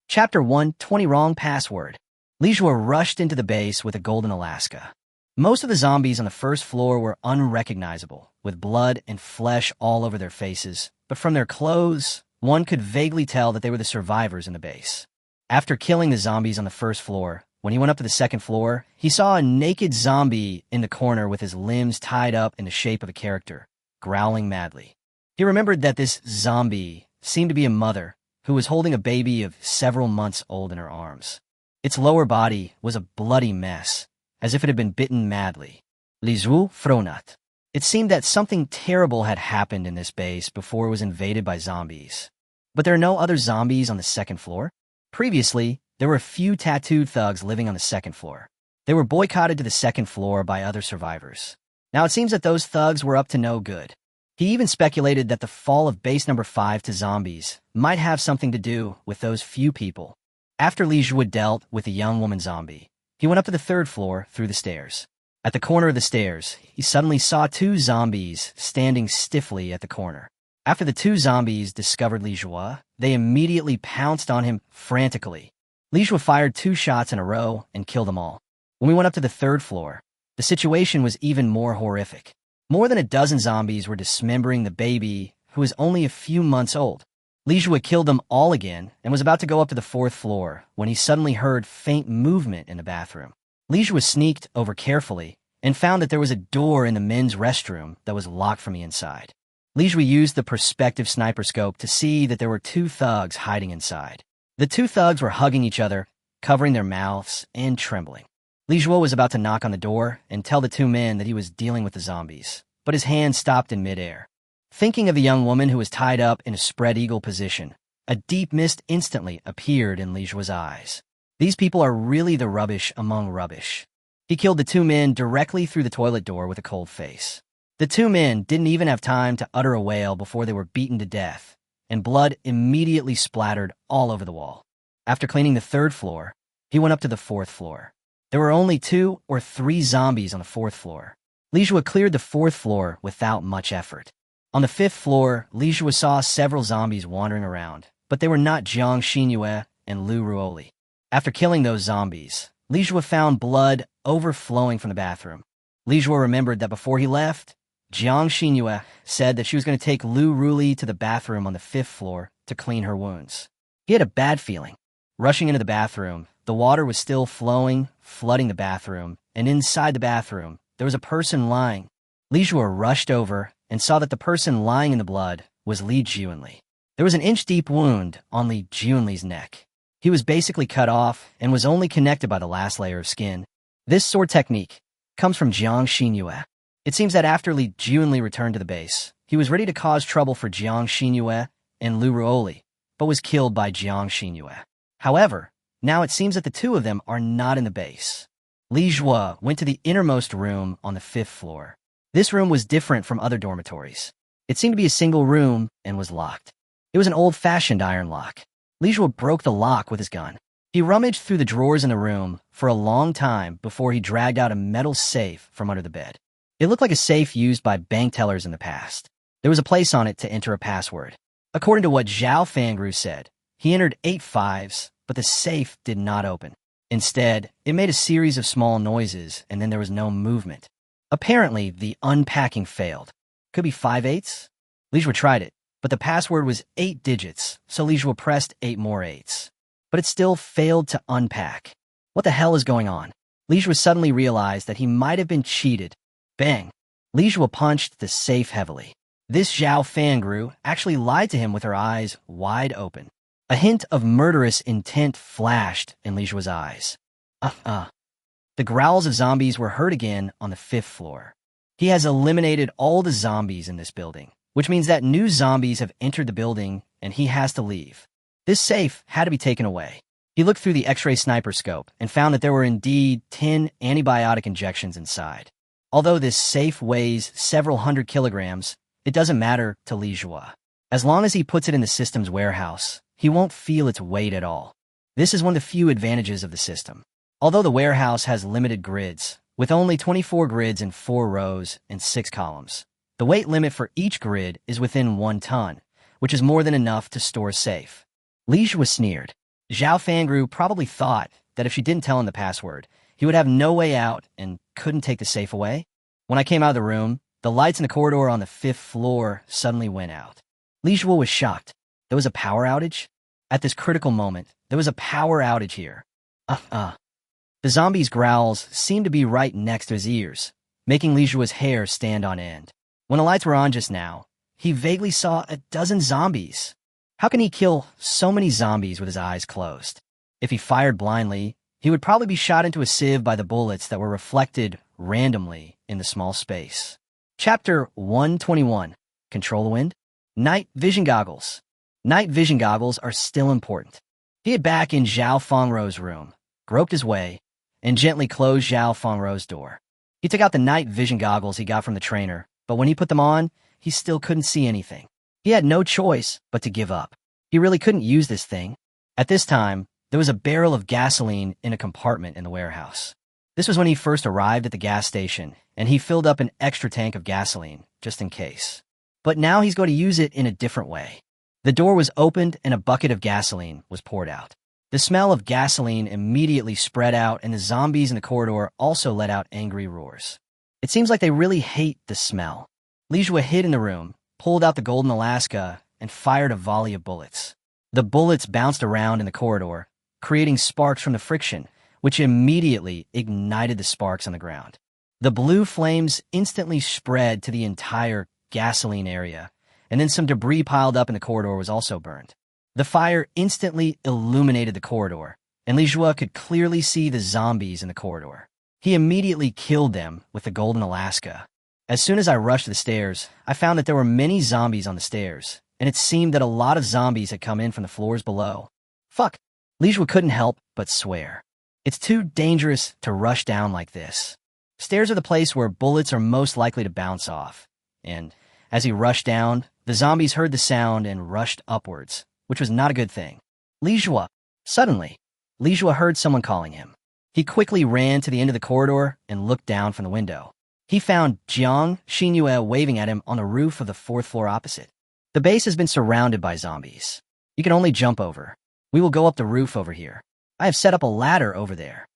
Chapter 1, 20 Wrong Password. Li Jue rushed into the base with a golden Alaska. Most of the zombies on the first floor were unrecognizable, with blood and flesh all over their faces, but from their clothes, one could vaguely tell that they were the survivors in the base. After killing the zombies on the first floor, when he went up to the second floor, he saw a naked zombie in the corner with his limbs tied up in the shape of a character, growling madly. He remembered that this zombie seemed to be a mother who was holding a baby of several months old in her arms. Its lower body was a bloody mess, as if it had been bitten madly. Li Jue fronat. It seemed that something terrible had happened in this base before it was invaded by zombies. But there are no other zombies on the second floor? Previously, there were a few tattooed thugs living on the second floor. They were boycotted to the second floor by other survivors. Now it seems that those thugs were up to no good. He even speculated that the fall of base number 5 to zombies might have something to do with those few people. After Li Jue dealt with the young woman zombie, he went up to the 3rd floor through the stairs. At the corner of the stairs, he suddenly saw 2 zombies standing stiffly at the corner. After the 2 zombies discovered Li Jue, they immediately pounced on him frantically. Li Jue fired 2 shots in a row and killed them all. When we went up to the 3rd floor, the situation was even more horrific. More than a dozen zombies were dismembering the baby who was only a few months old. Li Jue killed them all again and was about to go up to the 4th floor when he suddenly heard faint movement in the bathroom. Li Jue sneaked over carefully and found that there was a door in the men's restroom that was locked from the inside. Li Jue used the perspective sniper scope to see that there were 2 thugs hiding inside. The 2 thugs were hugging each other, covering their mouths and trembling. Li Jue was about to knock on the door and tell the 2 men that he was dealing with the zombies, but his hand stopped in midair. Thinking of the young woman who was tied up in a spread eagle position, a deep mist instantly appeared in Li Jue's eyes. These people are really the rubbish among rubbish. He killed the 2 men directly through the toilet door with a cold face. The 2 men didn't even have time to utter a wail before they were beaten to death, and blood immediately splattered all over the wall. After cleaning the 3rd floor, he went up to the 4th floor. There were only 2 or 3 zombies on the 4th floor. Li Jue cleared the 4th floor without much effort. On the 5th floor, Li Jue saw several zombies wandering around, but they were not Jiang Xinyue and Lu Ruoli. After killing those zombies, Li Jue found blood overflowing from the bathroom. Li Jue remembered that before he left, Jiang Xinyue said that she was going to take Lu Ruoli to the bathroom on the 5th floor to clean her wounds. He had a bad feeling. Rushing into the bathroom, the water was still flowing, flooding the bathroom, and inside the bathroom, there was a person lying. Li Jue rushed over and saw that the person lying in the blood was Li Junli. There was an inch-deep wound on Li Junli's neck. He was basically cut off and was only connected by the last layer of skin. This sword technique comes from Jiang Xinyue. It seems that after Li Junli returned to the base, he was ready to cause trouble for Jiang Xinyue and Lu Ruoli, but was killed by Jiang Xinyue. However, now it seems that the 2 of them are not in the base. Li Jue went to the innermost room on the 5th floor. This room was different from other dormitories. It seemed to be a single room and was locked. It was an old-fashioned iron lock. Li Jue broke the lock with his gun. He rummaged through the drawers in the room for a long time before he dragged out a metal safe from under the bed. It looked like a safe used by bank tellers in the past. There was a place on it to enter a password. According to what Zhao Fangru said, he entered 8 5s, but the safe did not open. Instead, it made a series of small noises, and then there was no movement. Apparently, the unpacking failed. Could be 5 8s? Li Jue tried it, but the password was 8 digits, so Li Jue pressed 8 more 8s. But it still failed to unpack. What the hell is going on? Li Jue suddenly realized that he might have been cheated. Bang! Li Jue punched the safe heavily. This Zhao Fangru actually lied to him with her eyes wide open. A hint of murderous intent flashed in Li Jue's eyes. The growls of zombies were heard again on the 5th floor. He has eliminated all the zombies in this building, which means that new zombies have entered the building and he has to leave. This safe had to be taken away. He looked through the X-ray sniper scope and found that there were indeed 10 antibiotic injections inside. Although this safe weighs several hundred kilograms, it doesn't matter to Li Jue. As long as he puts it in the system's warehouse, he won't feel its weight at all. This is one of the few advantages of the system. Although the warehouse has limited grids, with only 24 grids in 4 rows and 6 columns, the weight limit for each grid is within 1 ton, which is more than enough to store safe. Li Jue sneered. Zhao Fangru probably thought that if she didn't tell him the password, he would have no way out and couldn't take the safe away. When I came out of the room, the lights in the corridor on the 5th floor suddenly went out. Li Jue was shocked. There was a power outage? At this critical moment, there was a power outage here. The zombie's growls seemed to be right next to his ears, making Li Jue's hair stand on end. When the lights were on just now, he vaguely saw a dozen zombies. How can he kill so many zombies with his eyes closed? If he fired blindly, he would probably be shot into a sieve by the bullets that were reflected randomly in the small space. Chapter 121. Control the Wind? Night Vision Goggles. Night vision goggles are still important. He hid back in Zhao Fangru's room, groped his way, and gently closed Zhao Fangru's door. He took out the night vision goggles he got from the trainer, but when he put them on, he still couldn't see anything. He had no choice but to give up. He really couldn't use this thing. At this time, there was a barrel of gasoline in a compartment in the warehouse. This was when he first arrived at the gas station, and he filled up an extra tank of gasoline, just in case. But now he's going to use it in a different way. The door was opened and a bucket of gasoline was poured out. The smell of gasoline immediately spread out, and the zombies in the corridor also let out angry roars. It seems like they really hate the smell. Li Jue hid in the room, pulled out the golden Alaska, and fired a volley of bullets. The bullets bounced around in the corridor, creating sparks from the friction, which immediately ignited the sparks on the ground. The blue flames instantly spread to the entire gasoline area, and then some debris piled up in the corridor was also burned. The fire instantly illuminated the corridor, and Li Jue could clearly see the zombies in the corridor. He immediately killed them with the golden Alaska. As soon as I rushed to the stairs, I found that there were many zombies on the stairs, and it seemed that a lot of zombies had come in from the floors below. Fuck, Li Jue couldn't help but swear. It's too dangerous to rush down like this. Stairs are the place where bullets are most likely to bounce off, and as he rushed down, the zombies heard the sound and rushed upwards, which was not a good thing. Li Jue. Suddenly, Li Jue heard someone calling him. He quickly ran to the end of the corridor and looked down from the window. He found Jiang Xinyue waving at him on the roof of the 4th floor opposite. The base has been surrounded by zombies. You can only jump over. We will go up the roof over here. I have set up a ladder over there.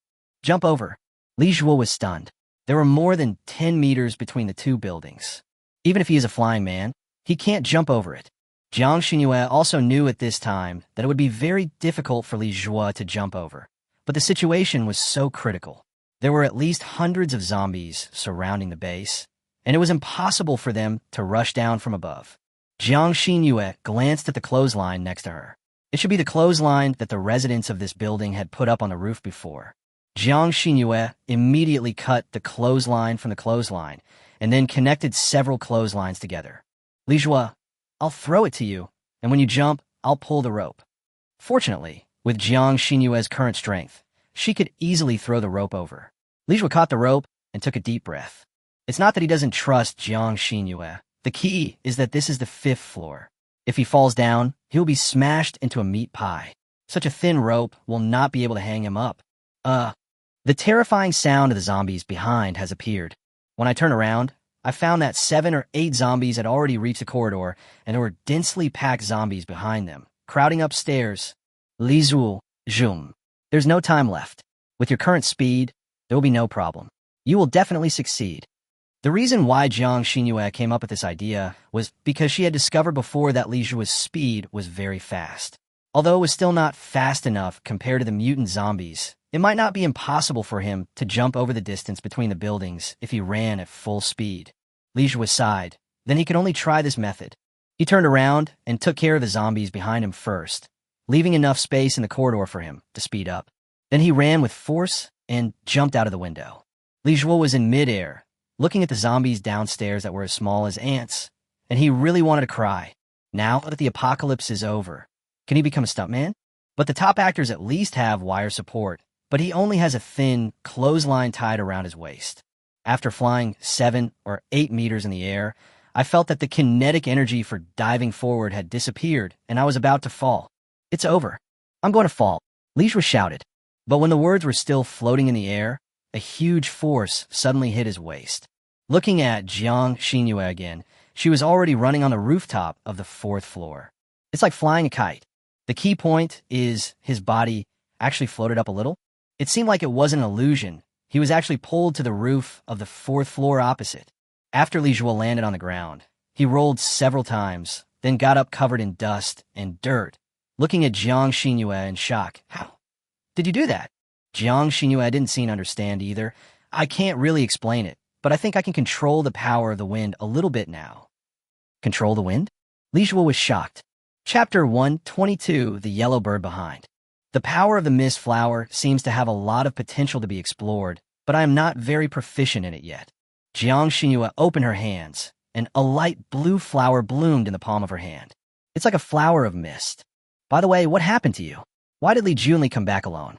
Jump over. Li Jue was stunned. There were more than 10 meters between the two buildings. Even if he is a flying man, he can't jump over it. Jiang Xinyue also knew at this time that it would be very difficult for Li Jue to jump over, but the situation was so critical. There were at least hundreds of zombies surrounding the base, and it was impossible for them to rush down from above. Jiang Xinyue glanced at the clothesline next to her. It should be the clothesline that the residents of this building had put up on the roof before. Jiang Xinyue immediately cut the clothesline from the clothesline, and then connected several clotheslines together. Li Jue, I'll throw it to you, and when you jump, I'll pull the rope. Fortunately, with Jiang Xinyue's current strength, she could easily throw the rope over. Li Jue caught the rope and took a deep breath. It's not that he doesn't trust Jiang Xinyue. The key is that this is the 5th floor. If he falls down, he will be smashed into a meat pie. Such a thin rope will not be able to hang him up. The terrifying sound of the zombies behind has appeared. When I turn around, I found that 7 or 8 zombies had already reached the corridor, and there were densely packed zombies behind them, crowding upstairs. Li Jue, zoom. There's no time left. With your current speed, there will be no problem. You will definitely succeed. The reason why Jiang Xinyue came up with this idea was because she had discovered before that Li Jue's speed was very fast. Although it was still not fast enough compared to the mutant zombies, it might not be impossible for him to jump over the distance between the buildings if he ran at full speed. Li Jue sighed. Then he could only try this method. He turned around and took care of the zombies behind him first, leaving enough space in the corridor for him to speed up. Then he ran with force and jumped out of the window. Li Jue was in midair, looking at the zombies downstairs that were as small as ants, and he really wanted to cry. Now that the apocalypse is over, can he become a stuntman? But the top actors at least have wire support, but he only has a thin clothesline tied around his waist. After flying 7 or 8 meters in the air, I felt that the kinetic energy for diving forward had disappeared, and I was about to fall. It's over. I'm going to fall, Li Jue shouted. But when the words were still floating in the air, a huge force suddenly hit his waist. Looking at Jiang Xinyue again, she was already running on the rooftop of the 4th floor. It's like flying a kite. The key point is his body actually floated up a little. It seemed like it wasn't an illusion. He was actually pulled to the roof of the 4th floor opposite. After Li Jue landed on the ground, he rolled several times, then got up covered in dust and dirt, looking at Jiang Xinyue in shock. How did you do that? Jiang Xinyue didn't seem to understand either. I can't really explain it, but I think I can control the power of the wind a little bit now. Control the wind? Li Jue was shocked. Chapter 122, The Yellow Bird Behind. The power of the mist flower seems to have a lot of potential to be explored, but I am not very proficient in it yet. Jiang Xinyue opened her hands, and a light blue flower bloomed in the palm of her hand. It's like a flower of mist. By the way, what happened to you? Why did Li Junli come back alone?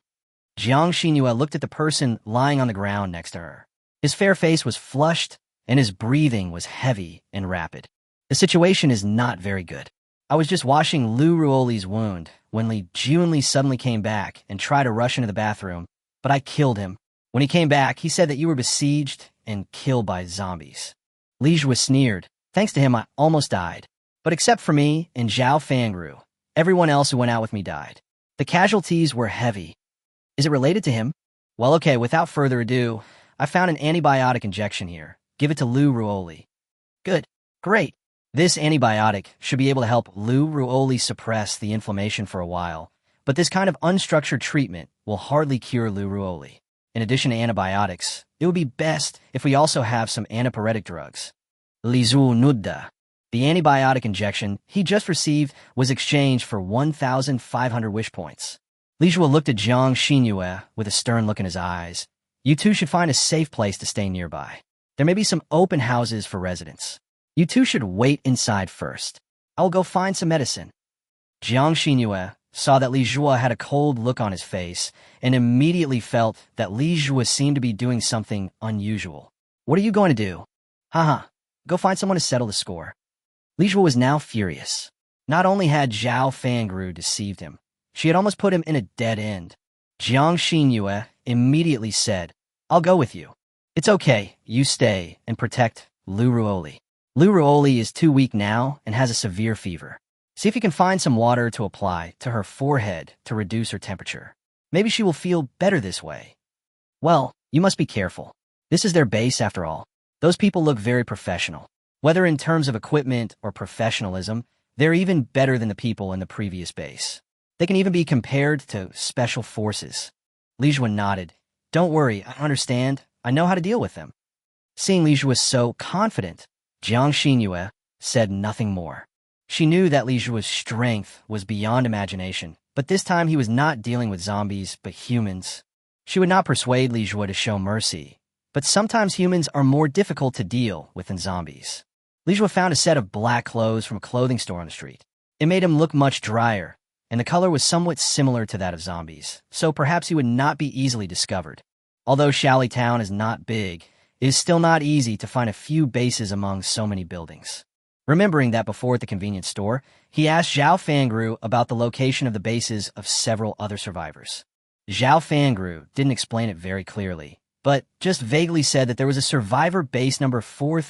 Jiang Xinyue looked at the person lying on the ground next to her. His fair face was flushed, and his breathing was heavy and rapid. The situation is not very good. I was just washing Lu Ruoli's wound when Li Junli suddenly came back and tried to rush into the bathroom, but I killed him. When he came back, he said that you were besieged and killed by zombies. Li Jue sneered. Thanks to him, I almost died. But except for me and Zhao Fangru, everyone else who went out with me died. The casualties were heavy. Is it related to him? Well, okay, without further ado, I found an antibiotic injection here. Give it to Lu Ruoli. Good. Great. This antibiotic should be able to help Lu Ruoli suppress the inflammation for a while, but this kind of unstructured treatment will hardly cure Lu Ruoli. In addition to antibiotics, it would be best if we also have some antipyretic drugs. Lizu Nudda. The antibiotic injection he just received was exchanged for 1,500 wish points. Li Zhuo looked at Jiang Xinyue with a stern look in his eyes. You two should find a safe place to stay nearby. There may be some open houses for residents. You two should wait inside first. I will go find some medicine. Jiang Xinyue saw that Li Zhuo had a cold look on his face and immediately felt that Li Zhuo seemed to be doing something unusual. What are you going to do? Haha, go find someone to settle the score. Li Zhuo was now furious. Not only had Zhao Fangru deceived him, she had almost put him in a dead end. Jiang Xinyue immediately said, I'll go with you. It's okay, you stay and protect Lu Ruoli. Lu Ruoli is too weak now and has a severe fever. See if you can find some water to apply to her forehead to reduce her temperature. Maybe she will feel better this way. Well, you must be careful. This is their base after all. Those people look very professional. Whether in terms of equipment or professionalism, they're even better than the people in the previous base. They can even be compared to special forces. Li Zhuo nodded. Don't worry, I understand. I know how to deal with them. Seeing Li Zhuo so confident, Jiang Xinyue said nothing more. She knew that Li Zhuo's strength was beyond imagination, but this time he was not dealing with zombies but humans. She would not persuade Li Zhuo to show mercy, but sometimes humans are more difficult to deal with than zombies. Li Zhuo found a set of black clothes from a clothing store on the street. It made him look much drier, and the color was somewhat similar to that of zombies, so perhaps he would not be easily discovered. Although Shaoli Town is not big, it is still not easy to find a few bases among so many buildings. Remembering that before at the convenience store, he asked Zhao Fangru about the location of the bases of several other survivors. Zhao Fangru didn't explain it very clearly, but just vaguely said that there was a survivor base number 4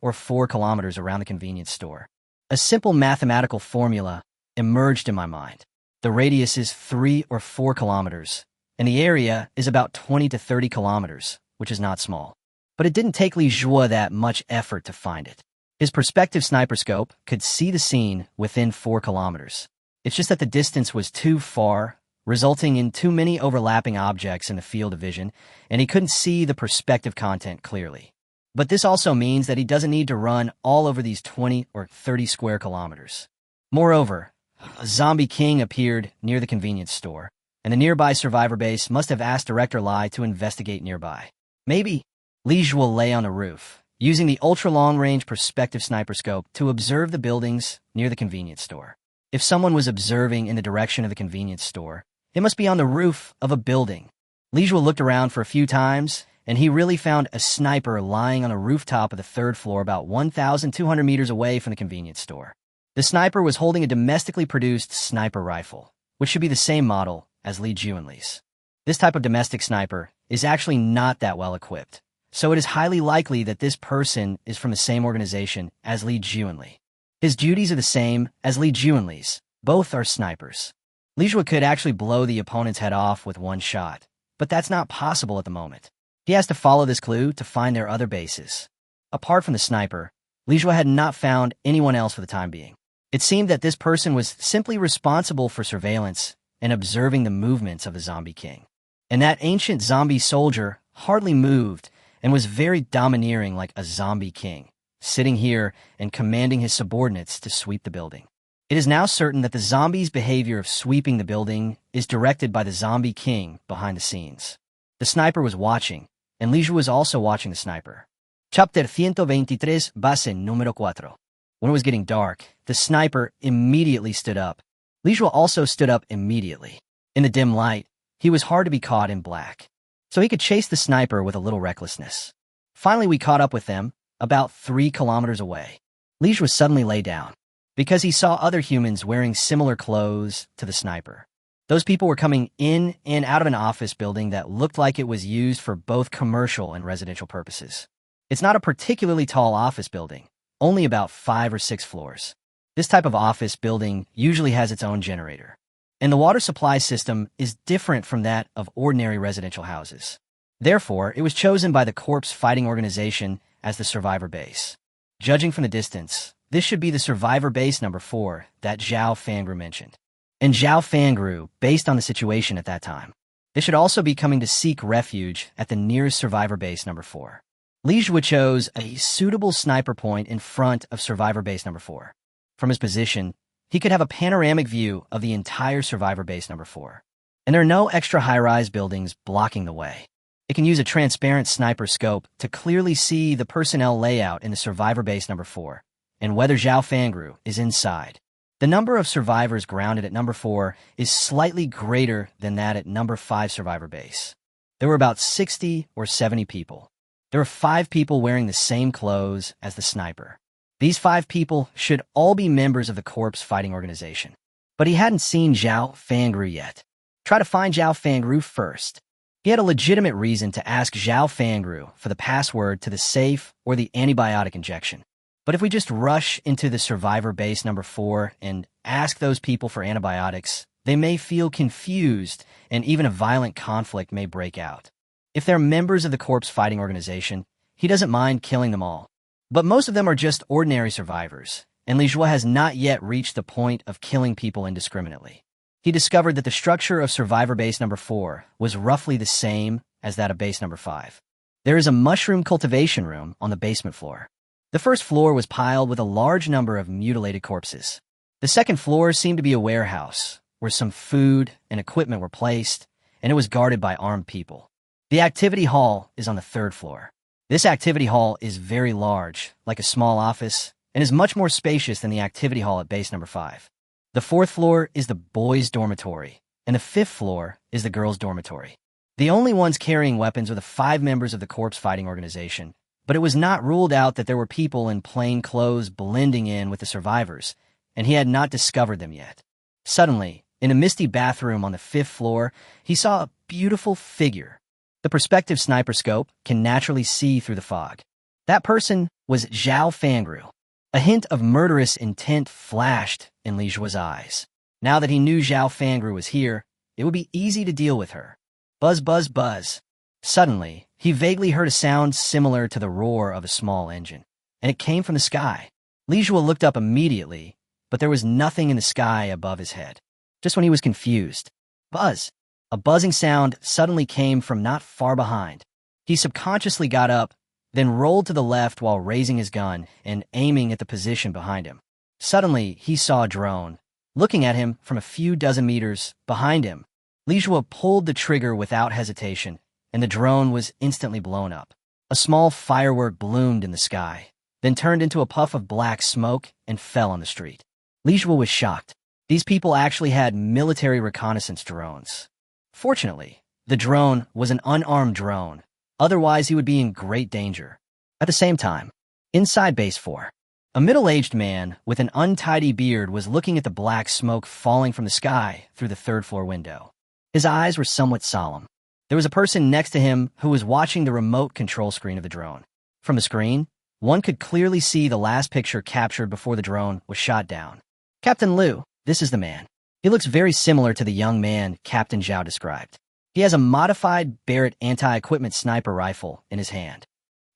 or 4 kilometers around the convenience store. A simple mathematical formula emerged in my mind. The radius is 3 or 4 kilometers, and the area is about 20 to 30 kilometers, which is not small. But it didn't take Li Zhuo that much effort to find it. His perspective sniper scope could see the scene within 4 kilometers. It's just that the distance was too far, resulting in too many overlapping objects in the field of vision, and he couldn't see the perspective content clearly. But this also means that he doesn't need to run all over these 20 or 30 square kilometers. Moreover, a zombie king appeared near the convenience store, and the nearby survivor base must have asked Director Lai to investigate nearby. Maybe Li Zhuo lay on the roof, using the ultra-long-range perspective sniper scope to observe the buildings near the convenience store. If someone was observing in the direction of the convenience store, it must be on the roof of a building. Li Zhuo looked around for a few times, and he really found a sniper lying on the rooftop of the 3rd floor about 1,200 meters away from the convenience store. The sniper was holding a domestically produced sniper rifle, which should be the same model as Li Juanli's. This type of domestic sniper is actually not that well equipped, so it is highly likely that this person is from the same organization as Li Juanli. His duties are the same as Li Juanli's. Both are snipers. Li Zhuo could actually blow the opponent's head off with one shot, but that's not possible at the moment. He has to follow this clue to find their other bases. Apart from the sniper, Li Zhuo had not found anyone else for the time being. It seemed that this person was simply responsible for surveillance and observing the movements of the zombie king. And that ancient zombie soldier hardly moved and was very domineering like a zombie king, sitting here and commanding his subordinates to sweep the building. It is now certain that the zombie's behavior of sweeping the building is directed by the zombie king behind the scenes. The sniper was watching, and Li Zhuo was also watching the sniper. Chapter 123, base número 4. When it was getting dark, the sniper immediately stood up. Li Zhuo also stood up immediately. In the dim light, he was hard to be caught in black, so he could chase the sniper with a little recklessness. Finally, we caught up with them, about 3 kilometers away. Li Zhuo suddenly lay down, because he saw other humans wearing similar clothes to the sniper. Those people were coming in and out of an office building that looked like it was used for both commercial and residential purposes. It's not a particularly tall office building, only about 5 or 6 floors. This type of office building usually has its own generator, and the water supply system is different from that of ordinary residential houses. Therefore, it was chosen by the corpse fighting organization as the survivor base. Judging from the distance, This should be the survivor base number 4 that Zhao Fangru mentioned. And Zhao Fangru, based on the situation at that time, they should also be coming to seek refuge at the nearest survivor base number 4. Li Zhuo chose a suitable sniper point in front of survivor base number 4. From his position, he could have a panoramic view of the entire survivor base number 4. And there are no extra high-rise buildings blocking the way. It can use a transparent sniper scope to clearly see the personnel layout in the survivor base number 4 and whether Zhao Fangru is inside. The number of survivors grounded at number 4 is slightly greater than that at number 5 survivor base. There were about 60 or 70 people. There were 5 people wearing the same clothes as the sniper. These 5 people should all be members of the corpse fighting organization. But he hadn't seen Zhao Fangru yet. Try to find Zhao Fangru first. He had a legitimate reason to ask Zhao Fangru for the password to the safe or the antibiotic injection. But if we just rush into the survivor base number 4 and ask those people for antibiotics, they may feel confused and even a violent conflict may break out. If they're members of the corpse fighting organization, he doesn't mind killing them all. But most of them are just ordinary survivors, and Li Zhuo has not yet reached the point of killing people indiscriminately. He discovered that the structure of survivor base number 4 was roughly the same as that of base number 5. There is a mushroom cultivation room on the basement floor. The first floor was piled with a large number of mutilated corpses. The second floor seemed to be a warehouse, where some food and equipment were placed, and it was guarded by armed people. The activity hall is on the 3rd floor. This activity hall is very large, like a small office, and is much more spacious than the activity hall at base number 5. The 4th floor is the boys' dormitory, and the 5th floor is the girls' dormitory. The only ones carrying weapons were the 5 members of the corpse fighting organization, but it was not ruled out that there were people in plain clothes blending in with the survivors, and he had not discovered them yet. Suddenly, in a misty bathroom on the 5th floor, he saw a beautiful figure. The perspective sniper scope can naturally see through the fog. That person was Zhao Fangru. A hint of murderous intent flashed in Li Zhuo's eyes. Now that he knew Zhao Fangru was here, it would be easy to deal with her. Buzz, buzz, buzz. Suddenly, he vaguely heard a sound similar to the roar of a small engine, and it came from the sky. Li Zhuo looked up immediately, but there was nothing in the sky above his head. Just when he was confused. Buzz. A buzzing sound suddenly came from not far behind. He subconsciously got up, then rolled to the left while raising his gun and aiming at the position behind him. Suddenly, he saw a drone, looking at him from a few dozen meters behind him. Li Zhuo pulled the trigger without hesitation, and the drone was instantly blown up. A small firework bloomed in the sky, then turned into a puff of black smoke and fell on the street. Li Zhuo was shocked. These people actually had military reconnaissance drones. Fortunately, the drone was an unarmed drone. Otherwise, he would be in great danger. At the same time, inside Base 4, a middle-aged man with an untidy beard was looking at the black smoke falling from the sky through the 3rd floor window. His eyes were somewhat solemn. There was a person next to him who was watching the remote control screen of the drone. From the screen, one could clearly see the last picture captured before the drone was shot down. Captain Liu, this is the man. He looks very similar to the young man Captain Zhao described. He has a modified Barrett anti-equipment sniper rifle in his hand.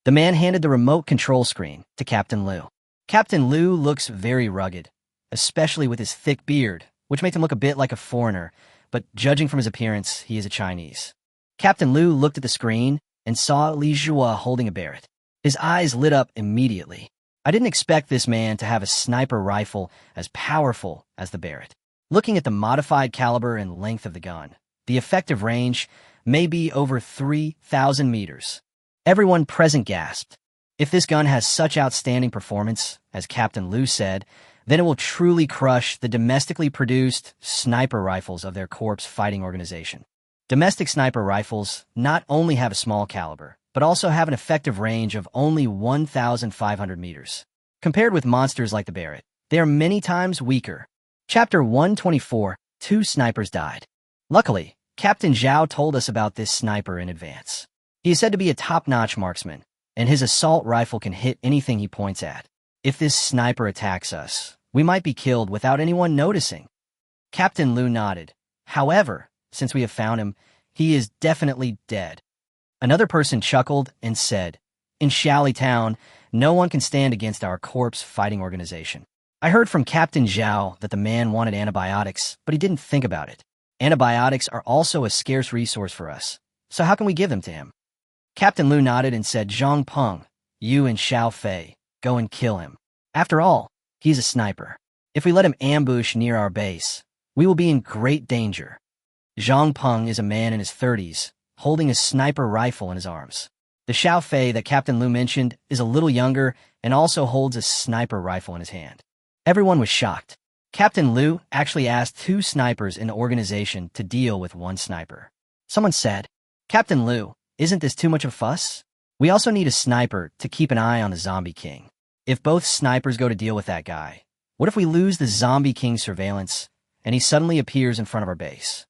The man handed the remote control screen to Captain Liu. Captain Liu looks very rugged, especially with his thick beard, which makes him look a bit like a foreigner, but judging from his appearance, he is a Chinese. Captain Liu looked at the screen and saw Li Zhuo holding a Barrett. His eyes lit up immediately. I didn't expect this man to have a sniper rifle as powerful as the Barrett. Looking at the modified caliber and length of the gun, the effective range may be over 3,000 meters. Everyone present gasped. If this gun has such outstanding performance, as Captain Liu said, then it will truly crush the domestically produced sniper rifles of their corpse fighting organization. Domestic sniper rifles not only have a small caliber, but also have an effective range of only 1,500 meters. Compared with monsters like the Barrett, they are many times weaker. Chapter 124, 2 snipers died. Luckily, Captain Zhao told us about this sniper in advance. He is said to be a top-notch marksman, and his assault rifle can hit anything he points at. If this sniper attacks us, we might be killed without anyone noticing. Captain Liu nodded. However, since we have found him, he is definitely dead. Another person chuckled and said, In Shaoli Town, no one can stand against our corpse fighting organization. I heard from Captain Zhao that the man wanted antibiotics, but he didn't think about it. Antibiotics are also a scarce resource for us, so how can we give them to him? Captain Lu nodded and said, Zhang Peng, you and Xiao Fei, go and kill him. After all, he's a sniper. If we let him ambush near our base, we will be in great danger. Zhang Peng is a man in his 30s, holding a sniper rifle in his arms. The Xiao Fei that Captain Lu mentioned is a little younger and also holds a sniper rifle in his hand. Everyone was shocked. Captain Lu actually asked 2 snipers in the organization to deal with 1 sniper. Someone said, Captain Lu, isn't this too much of a fuss? We also need a sniper to keep an eye on the Zombie King. If both snipers go to deal with that guy, what if we lose the Zombie King's surveillance and he suddenly appears in front of our base?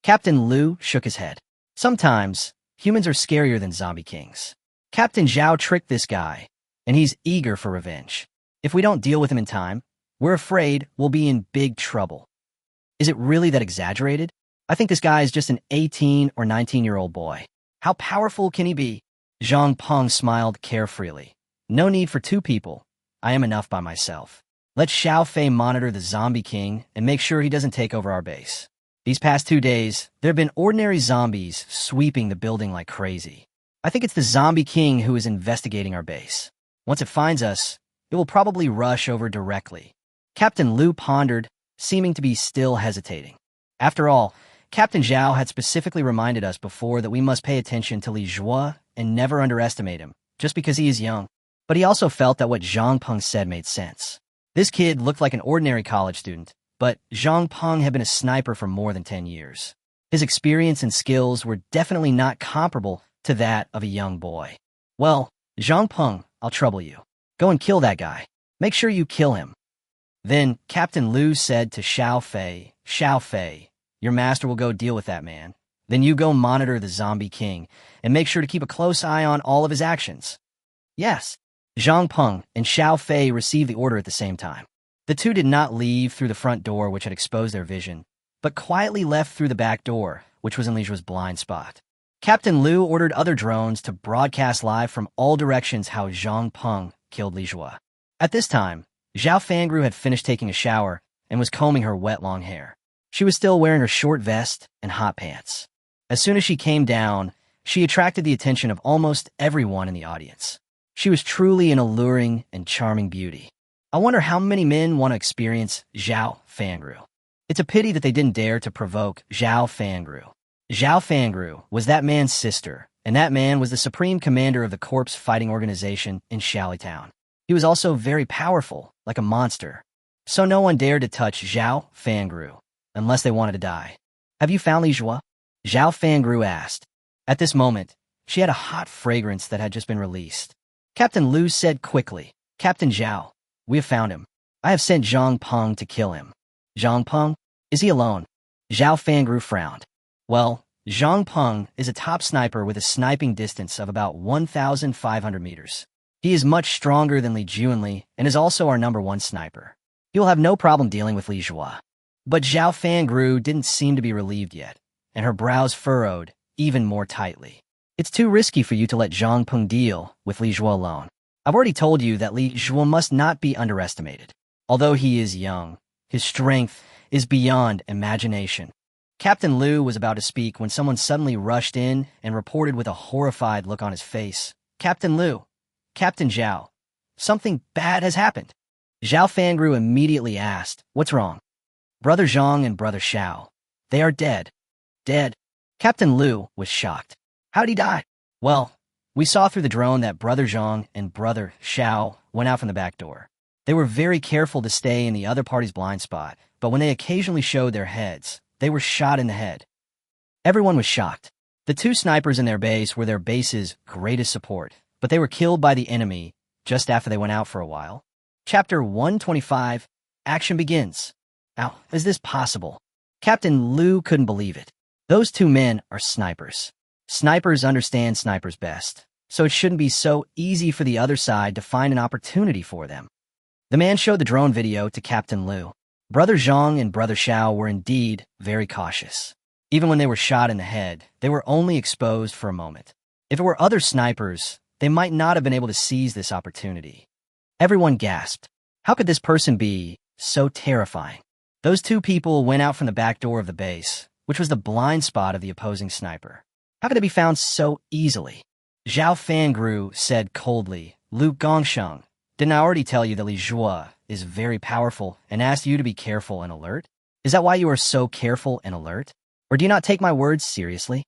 Captain Lu shook his head. Sometimes, humans are scarier than Zombie Kings. Captain Zhao tricked this guy, and he's eager for revenge. If we don't deal with him in time, we're afraid we'll be in big trouble. Is it really that exaggerated? I think this guy is just an 18 or 19-year-old boy. How powerful can he be? Zhang Peng smiled carefreely. No need for 2 people. I am enough by myself. Let Xiao Fei monitor the Zombie King and make sure he doesn't take over our base. These past 2 days, there have been ordinary zombies sweeping the building like crazy. I think it's the Zombie King who is investigating our base. Once it finds us, it will probably rush over directly. Captain Lu pondered, seeming to be still hesitating. After all, Captain Zhao had specifically reminded us before that we must pay attention to Li Zhuo and never underestimate him, just because he is young. But he also felt that what Zhang Peng said made sense. This kid looked like an ordinary college student, but Zhang Peng had been a sniper for more than 10 years. His experience and skills were definitely not comparable to that of a young boy. Well, Zhang Peng, I'll trouble you. Go and kill that guy. Make sure you kill him. Then Captain Lu said to Xiao Fei, your master will go deal with that man. Then you go monitor the Zombie King and make sure to keep a close eye on all of his actions. Yes. Zhang Peng and Xiao Fei received the order at the same time. The 2 did not leave through the front door, which had exposed their vision, but quietly left through the back door, which was in Li Zhuo's blind spot. Captain Lu ordered other drones to broadcast live from all directions how Zhang Peng killed Li Zhuo. At this time, Zhao Fangru had finished taking a shower and was combing her wet long hair. She was still wearing her short vest and hot pants. As soon as she came down, she attracted the attention of almost everyone in the audience. She was truly an alluring and charming beauty. I wonder how many men want to experience Zhao Fangru. It's a pity that they didn't dare to provoke Zhao Fangru. Zhao Fangru was that man's sister, and that man was the supreme commander of the corpse fighting organization in Shaoli Town. He was also very powerful, like a monster. So no one dared to touch Zhao Fangru, unless they wanted to die. Have you found Li Zhuo? Zhao Fangru asked. At this moment, she had a hot fragrance that had just been released. Captain Lu said quickly, Captain Zhao, we have found him. I have sent Zhang Peng to kill him. Zhang Peng? Is he alone? Zhao Fangru frowned. Well, Zhang Peng is a top sniper with a sniping distance of about 1,500 meters. He is much stronger than Li Junli and is also our #1 sniper. He will have no problem dealing with Li Zhuo. But Zhao Fangru didn't seem to be relieved yet, and her brows furrowed even more tightly. It's too risky for you to let Zhang Peng deal with Li Zhuo alone. I've already told you that Li Zhuo must not be underestimated. Although he is young, his strength is beyond imagination. Captain Lu was about to speak when someone suddenly rushed in and reported with a horrified look on his face, Captain Lu, Captain Zhao, something bad has happened. Zhao Fangru immediately asked, what's wrong? Brother Zhang and Brother Xiao, they are dead. Dead? Captain Lu was shocked. How'd he die? Well, we saw through the drone that Brother Zhang and Brother Xiao went out from the back door. They were very careful to stay in the other party's blind spot, but when they occasionally showed their heads, they were shot in the head. Everyone was shocked. The 2 snipers in their base were their base's greatest support, but they were killed by the enemy just after they went out for a while. Chapter 125, Action begins. Now, is this possible? Captain Lu couldn't believe it. Those 2 men are snipers. Snipers understand snipers best, so it shouldn't be so easy for the other side to find an opportunity for them. The man showed the drone video to Captain Lu. Brother Zhang and Brother Xiao were indeed very cautious. Even when they were shot in the head, they were only exposed for a moment. If it were other snipers, they might not have been able to seize this opportunity. Everyone gasped. How could this person be so terrifying? Those two people went out from the back door of the base, which was the blind spot of the opposing sniper. How could they be found so easily? Zhao Fangru said coldly, Lu Gongsheng, didn't I already tell you that Li Zhuo is very powerful and asked you to be careful and alert? Is that why you are so careful and alert? Or do you not take my words seriously?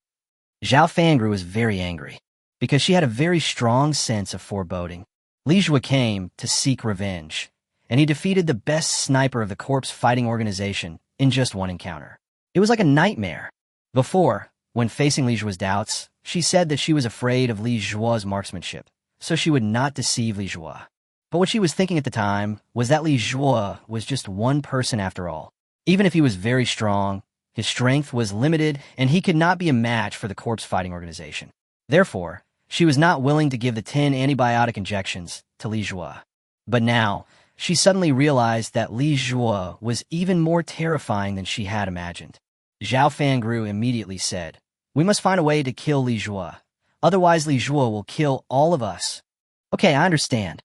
Zhao Fangru was very angry, because she had a very strong sense of foreboding. Li Zhuo came to seek revenge, and he defeated the best sniper of the corpse fighting organization in just one encounter. It was like a nightmare. Before, when facing Li Zhuo's doubts, she said that she was afraid of Li Zhuo's marksmanship, so she would not deceive Li Zhuo. But what she was thinking at the time was that Li Zhuo was just one person after all. Even if he was very strong, his strength was limited and he could not be a match for the corpse fighting organization. Therefore, she was not willing to give the 10 antibiotic injections to Li Zhuo. But now, she suddenly realized that Li Zhuo was even more terrifying than she had imagined. Zhao Fangru immediately said, We must find a way to kill Li Zhuo. Otherwise Li Zhuo will kill all of us. Okay, I understand.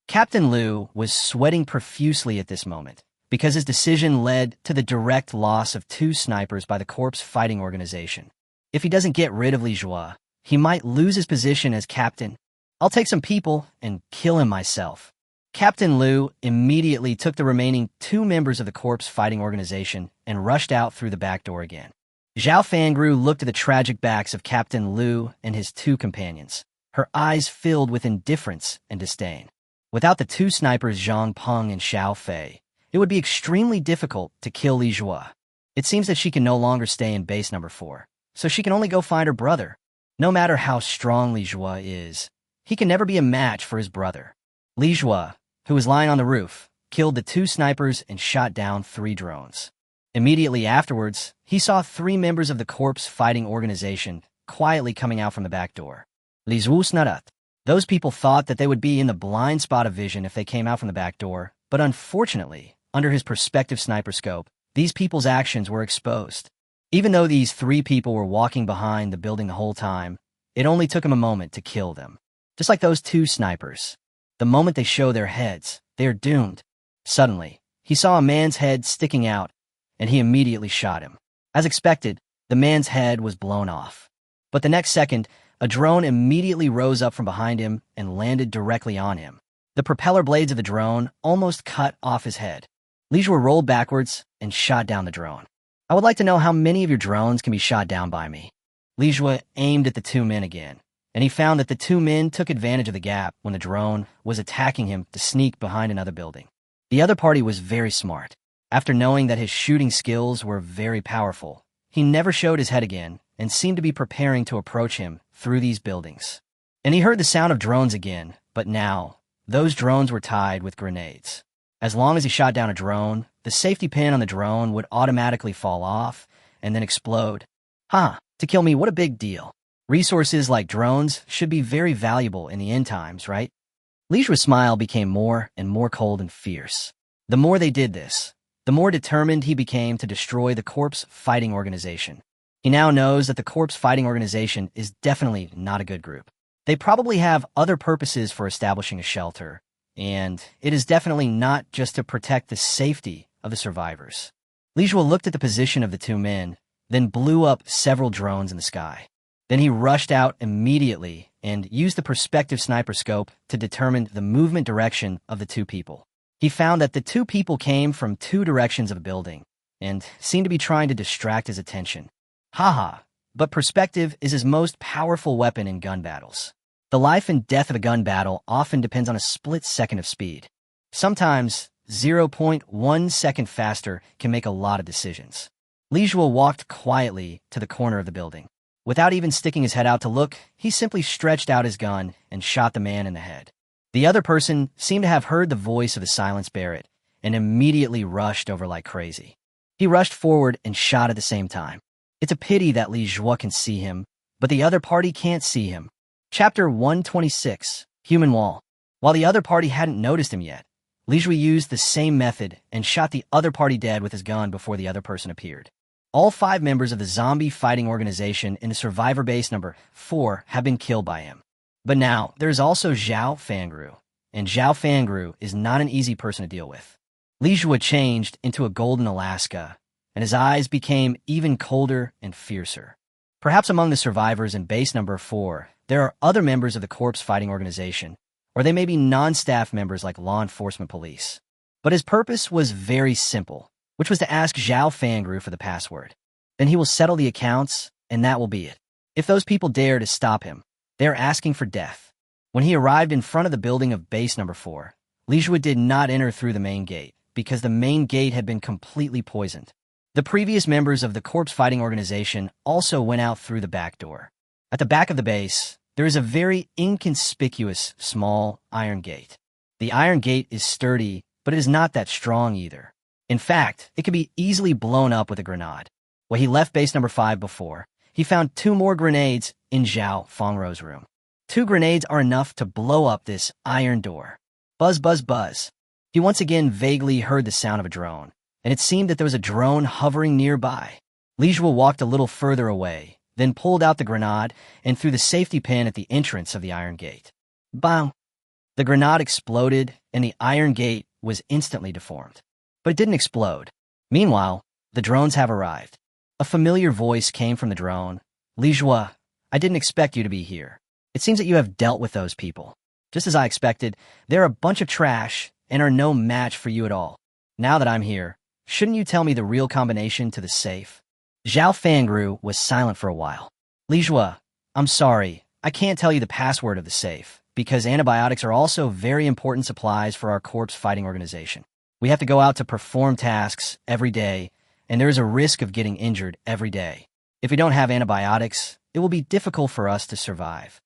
Captain Liu was sweating profusely at this moment, because his decision led to the direct loss of 2 snipers by the corpse fighting organization. If he doesn't get rid of Li Zhuo, he might lose his position as captain. I'll take some people and kill him myself. Captain Liu immediately took the remaining 2 members of the corpse fighting organization and rushed out through the back door again. Zhao Fangru looked at the tragic backs of Captain Liu and his 2 companions, her eyes filled with indifference and disdain. Without the 2 snipers Zhang Peng and Xiao Fei, it would be extremely difficult to kill Li Zhuo. It seems that she can no longer stay in base number 4, so she can only go find her brother. No matter how strong Li Zhuo is, he can never be a match for his brother. Li Zhuo, who was lying on the roof, killed the 2 snipers and shot down 3 drones. Immediately afterwards, he saw 3 members of the corpse fighting organization quietly coming out from the back door. Li Zhuo Snarat. Those people thought that they would be in the blind spot of vision if they came out from the back door, but unfortunately, under his perspective sniper scope, these people's actions were exposed. Even though these 3 people were walking behind the building the whole time, it only took him a moment to kill them. Just like those 2 snipers. The moment they show their heads, they are doomed. Suddenly, he saw a man's head sticking out, and he immediately shot him. As expected, the man's head was blown off. But the next second, a drone immediately rose up from behind him and landed directly on him. The propeller blades of the drone almost cut off his head. Li Zhuo rolled backwards and shot down the drone. I would like to know how many of your drones can be shot down by me. Li Zhuo aimed at the 2 men again, and he found that the 2 men took advantage of the gap when the drone was attacking him to sneak behind another building. The other party was very smart. After knowing that his shooting skills were very powerful, he never showed his head again and seemed to be preparing to approach him through these buildings. And he heard the sound of drones again, but now, those drones were tied with grenades. As long as he shot down a drone, the safety pin on the drone would automatically fall off and then explode. To kill me, what a big deal. Resources like drones should be very valuable in the end times, right? Li Zhuo's smile became more and more cold and fierce. The more they did this, the more determined he became to destroy the corpse fighting organization. He now knows that the corpse fighting organization is definitely not a good group. They probably have other purposes for establishing a shelter, and it is definitely not just to protect the safety of the survivors. Li Zhuo looked at the position of the 2 men, then blew up several drones in the sky. Then he rushed out immediately and used the perspective sniper scope to determine the movement direction of the 2 people. He found that the 2 people came from 2 directions of a building and seemed to be trying to distract his attention. But perspective is his most powerful weapon in gun battles. The life and death of a gun battle often depends on a split second of speed. Sometimes 0.1 second faster can make a lot of decisions. Li Zhuo walked quietly to the corner of the building. Without even sticking his head out to look, he simply stretched out his gun and shot the man in the head. The other person seemed to have heard the voice of the silenced Barrett and immediately rushed over like crazy. He rushed forward and shot at the same time. It's a pity that Li Zhuo can see him, but the other party can't see him. Chapter 126, Human Wall. While the other party hadn't noticed him yet, Li Zhuo used the same method and shot the other party dead with his gun before the other person appeared. All 5 members of the zombie fighting organization in the survivor base number 4 have been killed by him. But now, there's also Zhao Fangru, and Zhao Fangru is not an easy person to deal with. Li Jue changed into a golden Alaska, and his eyes became even colder and fiercer. Perhaps among the survivors in base number 4, there are other members of the corpse fighting organization, or they may be non-staff members like law enforcement police. But his purpose was very simple, which was to ask Zhao Fangru for the password. Then he will settle the accounts, and that will be it. If those people dare to stop him, they are asking for death. When he arrived in front of the building of base number 4, Li Jue did not enter through the main gate, because the main gate had been completely poisoned. The previous members of the corpse fighting organization also went out through the back door. At the back of the base, there is a very inconspicuous small iron gate. The iron gate is sturdy, but it is not that strong either. In fact, it could be easily blown up with a grenade. When he left base number 5 before, he found 2 more grenades in Zhao Fangru's room. 2 grenades are enough to blow up this iron door. Buzz, buzz, buzz. He once again vaguely heard the sound of a drone, and it seemed that there was a drone hovering nearby. Li Jue walked a little further away, then pulled out the grenade and threw the safety pin at the entrance of the iron gate. Bang! The grenade exploded, and the iron gate was instantly deformed. But it didn't explode. Meanwhile, the drones have arrived. A familiar voice came from the drone. Li Jue, I didn't expect you to be here. It seems that you have dealt with those people. Just as I expected, they're a bunch of trash and are no match for you at all. Now that I'm here, shouldn't you tell me the real combination to the safe? Zhao Fangru was silent for a while. Li Jue, I'm sorry, I can't tell you the password of the safe, because antibiotics are also very important supplies for our corpse fighting organization. We have to go out to perform tasks every day, and there is a risk of getting injured every day. If we don't have antibiotics, it will be difficult for us to survive.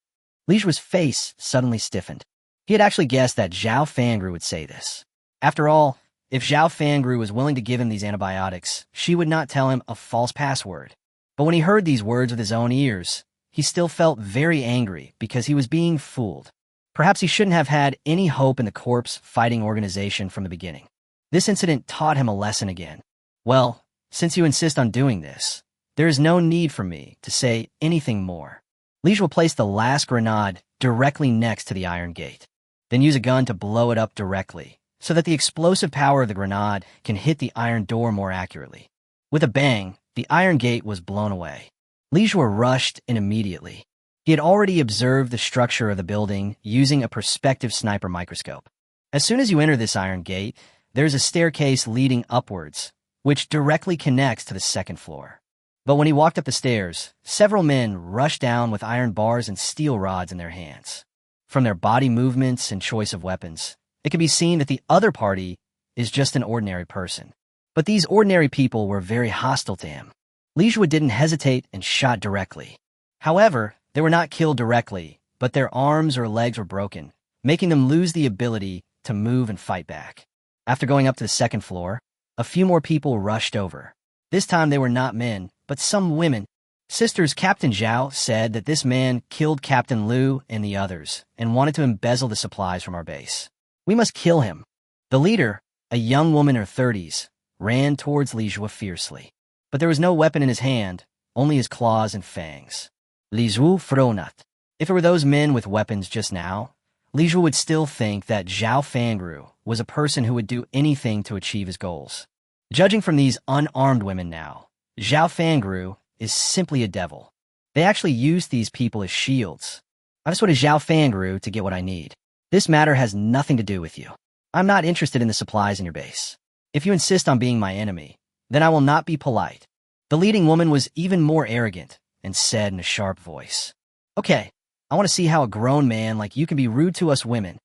Li Jue's face suddenly stiffened. He had actually guessed that Zhao Fangru would say this. After all, if Zhao Fangru was willing to give him these antibiotics, she would not tell him a false password. But when he heard these words with his own ears, he still felt very angry because he was being fooled. Perhaps he shouldn't have had any hope in the corpse fighting organization from the beginning. This incident taught him a lesson again. Well, since you insist on doing this, there is no need for me to say anything more. Li Jue placed the last grenade directly next to the iron gate, then use a gun to blow it up directly, so that the explosive power of the grenade can hit the iron door more accurately. With a bang, the iron gate was blown away. Li Jue rushed in immediately. He had already observed the structure of the building using a perspective sniper microscope. As soon as you enter this iron gate, there is a staircase leading upwards, which directly connects to the second floor. But when he walked up the stairs, several men rushed down with iron bars and steel rods in their hands. From their body movements and choice of weapons, it can be seen that the other party is just an ordinary person. But these ordinary people were very hostile to him. Li Jue didn't hesitate and shot directly. However, they were not killed directly, but their arms or legs were broken, making them lose the ability to move and fight back. After going up to the second floor, a few more people rushed over. This time they were not men, but some women. Sisters Captain Zhao said that this man killed Captain Liu and the others and wanted to embezzle the supplies from our base. We must kill him. The leader, a young woman in her 30s, ran towards Li Jue fiercely. But there was no weapon in his hand, only his claws and fangs. Li Jue fronat. If it were those men with weapons just now, Li Jue would still think that Zhao Fangru was a person who would do anything to achieve his goals. Judging from these unarmed women now, Zhao Fangru is simply a devil. They actually use these people as shields. I just wanted Zhao Fangru to get what I need. This matter has nothing to do with you. I'm not interested in the supplies in your base. If you insist on being my enemy, then I will not be polite. The leading woman was even more arrogant and said in a sharp voice, Okay, I want to see how a grown man like you can be rude to us women.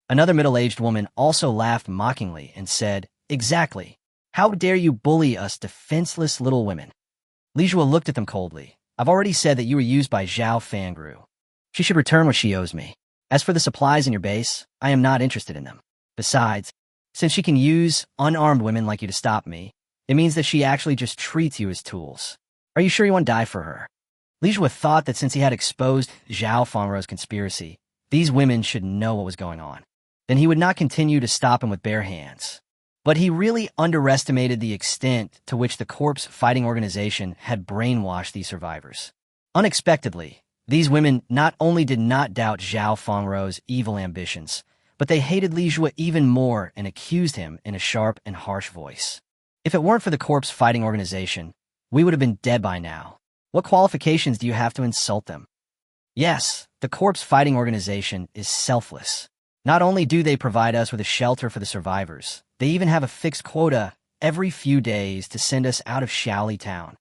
Another middle-aged woman also laughed mockingly and said, Exactly. How dare you bully us defenseless little women? Li Jue looked at them coldly. I've already said that you were used by Zhao Fangru. She should return what she owes me. As for the supplies in your base, I am not interested in them. Besides, since she can use unarmed women like you to stop me, it means that she actually just treats you as tools. Are you sure you want to die for her? Li Jue thought that since he had exposed Zhao Fangru's conspiracy, these women should know what was going on. Then he would not continue to stop him with bare hands. But he really underestimated the extent to which the corpse fighting organization had brainwashed these survivors. Unexpectedly, These women not only did not doubt Zhao Fengrou's evil ambitions, but they hated Li Jue even more and accused him in a sharp and harsh voice. If it weren't for the corpse fighting organization, we would have been dead by now. What qualifications do you have to insult them? Yes, the corpse fighting organization is selfless. Not only do they provide us with a shelter for the survivors, they even have a fixed quota every few days to send us out of Shaoli Town.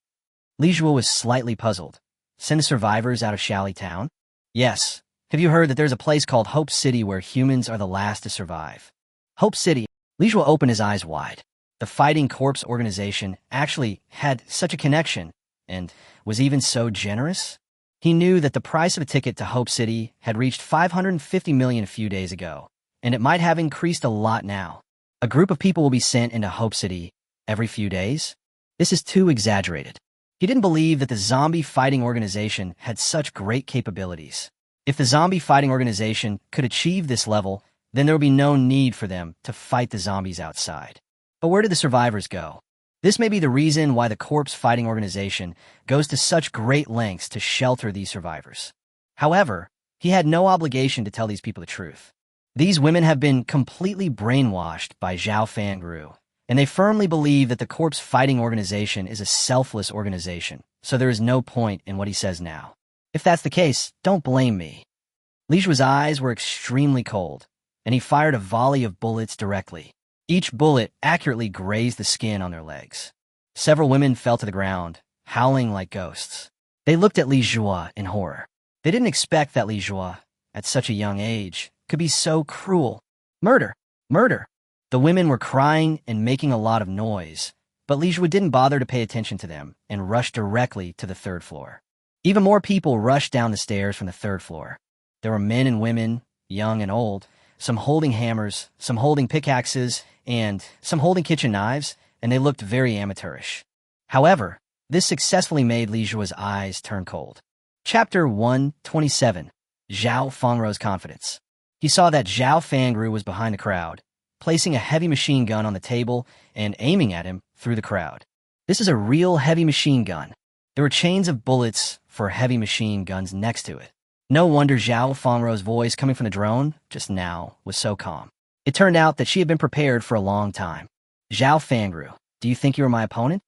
Li Jue was slightly puzzled. Send the survivors out of Shaoli Town? Yes. Have you heard that there's a place called Hope City where humans are the last to survive? Hope City? Li Jue opened his eyes wide. The fighting corpse organization actually had such a connection and was even so generous? He knew that the price of a ticket to Hope City had reached 550 million a few days ago, and it might have increased a lot now. A group of people will be sent into Hope City every few days? This is too exaggerated. He didn't believe that the zombie fighting organization had such great capabilities. If the zombie fighting organization could achieve this level, then there would be no need for them to fight the zombies outside. But where did the survivors go? This may be the reason why the corpse fighting organization goes to such great lengths to shelter these survivors. However, he had no obligation to tell these people the truth. These women have been completely brainwashed by Zhao Fangrou, and they firmly believe that the corpse fighting organization is a selfless organization, so there is no point in what he says now. If that's the case, don't blame me. Li Jue's eyes were extremely cold, and he fired a volley of bullets directly. Each bullet accurately grazed the skin on their legs. Several women fell to the ground, howling like ghosts. They looked at Li Jue in horror. They didn't expect that Li Jue, at such a young age, could be so cruel. Murder! Murder! The women were crying and making a lot of noise, but Li Jue didn't bother to pay attention to them and rushed directly to the third floor. Even more people rushed down the stairs from the third floor. There were men and women, young and old, some holding hammers, some holding pickaxes, and some holding kitchen knives, and they looked very amateurish. However, this successfully made Li Jue's eyes turn cold. Chapter 127. Zhao Fengrou's Confidence. He saw that Zhao Fangrou was behind the crowd, placing a heavy machine gun on the table and aiming at him through the crowd. This is a real heavy machine gun. There were chains of bullets for heavy machine guns next to it. No wonder Zhao Fengrou's voice coming from the drone just now was so calm. It turned out that she had been prepared for a long time. Zhao Fangrou, do you think you are my opponent?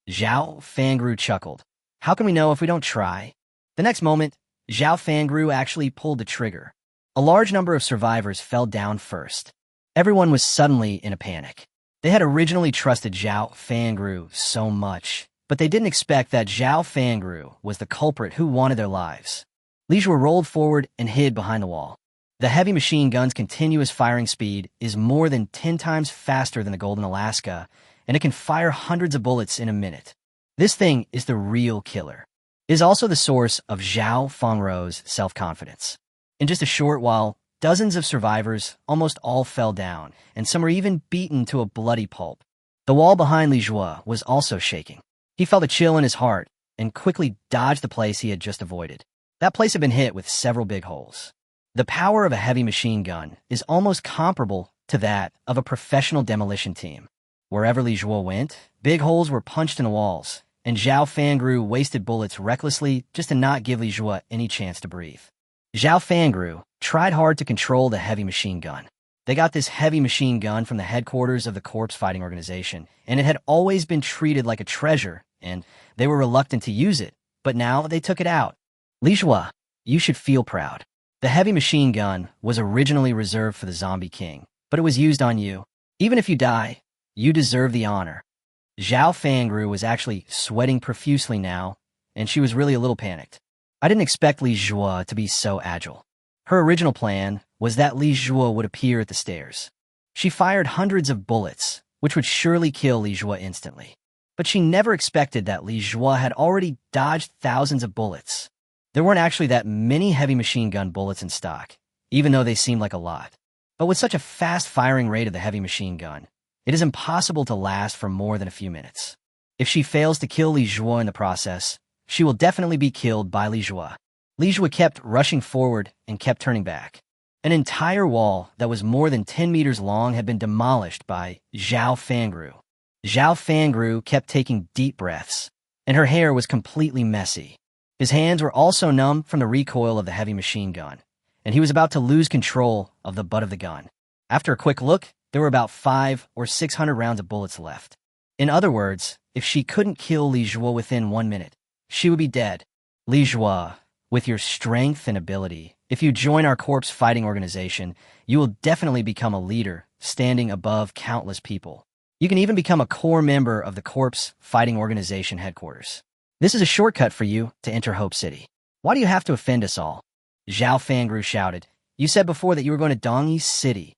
Zhao Fangrou chuckled. How can we know if we don't try? The next moment, Zhao Fangrou actually pulled the trigger. A large number of survivors fell down first. Everyone was suddenly in a panic. They had originally trusted Zhao Fangrou so much, but they didn't expect that Zhao Fangrou was the culprit who wanted their lives. Li Jue rolled forward and hid behind the wall. The heavy machine gun's continuous firing speed is more than 10 times faster than the Golden Alaska, and it can fire hundreds of bullets in a minute. This thing is the real killer. It is also the source of Zhao Fengrou's self-confidence. In just a short while, dozens of survivors almost all fell down, and some were even beaten to a bloody pulp. The wall behind Li Jue was also shaking. He felt a chill in his heart and quickly dodged the place he had just avoided. That place had been hit with several big holes. The power of a heavy machine gun is almost comparable to that of a professional demolition team. Wherever Li Jue went, big holes were punched in the walls, and Zhao Fangrou wasted bullets recklessly just to not give Li Jue any chance to breathe. Zhao Fangrou tried hard to control the heavy machine gun. They got this heavy machine gun from the headquarters of the corpse fighting organization, and it had always been treated like a treasure, and they were reluctant to use it, but now they took it out. Li Jue, you should feel proud. The heavy machine gun was originally reserved for the Zombie King, but it was used on you. Even if you die, you deserve the honor. Zhao Fangrou was actually sweating profusely now, and she was really a little panicked. I didn't expect Li Jue to be so agile. Her original plan was that Li Jue would appear at the stairs. She fired hundreds of bullets, which would surely kill Li Jue instantly. But she never expected that Li Jue had already dodged thousands of bullets. There weren't actually that many heavy machine gun bullets in stock, even though they seemed like a lot. But with such a fast firing rate of the heavy machine gun, it is impossible to last for more than a few minutes. If she fails to kill Li Jue in the process, she will definitely be killed by Li Jue. Li Jue kept rushing forward and kept turning back. An entire wall that was more than 10 meters long had been demolished by Zhao Fangrou. Zhao Fangrou kept taking deep breaths, and her hair was completely messy. His hands were also numb from the recoil of the heavy machine gun, and he was about to lose control of the butt of the gun. After a quick look, there were about 500 or 600 rounds of bullets left. In other words, if she couldn't kill Li Jue within 1 minute, she would be dead. Li Jue, with your strength and ability, if you join our corpse fighting organization, you will definitely become a leader, standing above countless people. You can even become a core member of the corpse fighting organization headquarters. This is a shortcut for you to enter Hope City. Why do you have to offend us all? Zhao Fangru shouted. You said before that you were going to Dongyi City.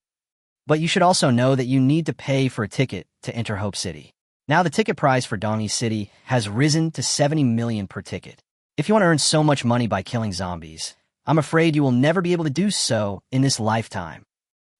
But you should also know that you need to pay for a ticket to enter Hope City. Now the ticket price for Dongyi City has risen to 70 million per ticket. If you want to earn so much money by killing zombies, I'm afraid you will never be able to do so in this lifetime.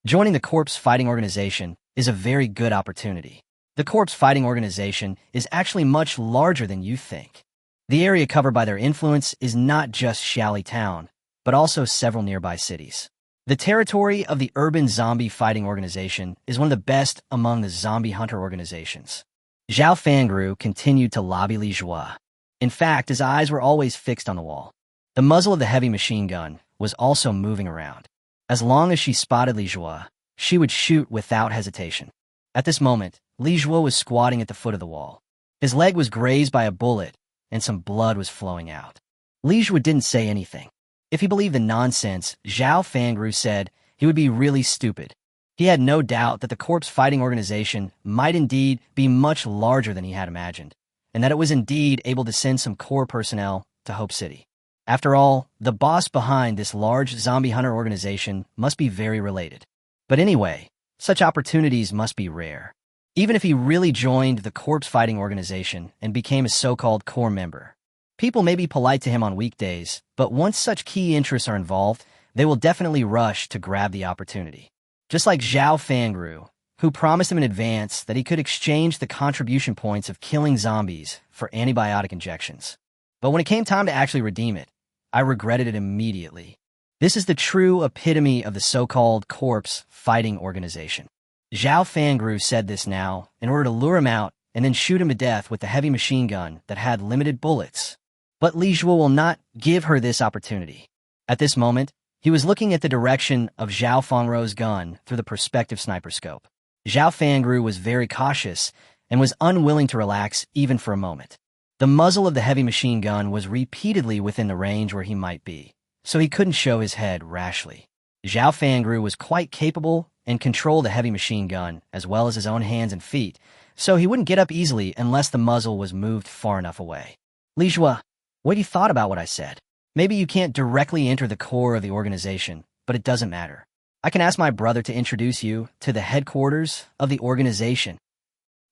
Joining the corpse fighting organization is a very good opportunity. The corpse fighting organization is actually much larger than you think. The area covered by their influence is not just Xiaoli Town, but also several nearby cities. The territory of the urban zombie fighting organization is one of the best among the zombie hunter organizations. Zhao Fangru continued to lobby Li Jue. In fact, his eyes were always fixed on the wall. The muzzle of the heavy machine gun was also moving around. As long as she spotted Li Jue, she would shoot without hesitation. At this moment, Li Jue was squatting at the foot of the wall. His leg was grazed by a bullet, and some blood was flowing out. Li Jue didn't say anything. If he believed the nonsense Zhao Fangru said, he would be really stupid. He had no doubt that the corpse fighting organization might indeed be much larger than he had imagined, and that it was indeed able to send some core personnel to Hope City. After all, the boss behind this large zombie hunter organization must be very related. But anyway, such opportunities must be rare. Even if he really joined the corpse fighting organization and became a so-called core member, people may be polite to him on weekdays, but once such key interests are involved, they will definitely rush to grab the opportunity. Just like Zhao Fangru, who promised him in advance that he could exchange the contribution points of killing zombies for antibiotic injections. But when it came time to actually redeem it, I regretted it immediately. This is the true epitome of the so-called corpse fighting organization. Zhao Fangru said this now in order to lure him out and then shoot him to death with the heavy machine gun that had limited bullets. But Li Jue will not give her this opportunity. At this moment, he was looking at the direction of Zhao Fangru's gun through the perspective sniper scope. Zhao Fangru was very cautious and was unwilling to relax even for a moment. The muzzle of the heavy machine gun was repeatedly within the range where he might be, so he couldn't show his head rashly. Zhao Fangru was quite capable and controlled the heavy machine gun as well as his own hands and feet, so he wouldn't get up easily unless the muzzle was moved far enough away. Li Jue, what have you thought about what I said? Maybe you can't directly enter the core of the organization, but it doesn't matter. I can ask my brother to introduce you to the headquarters of the organization.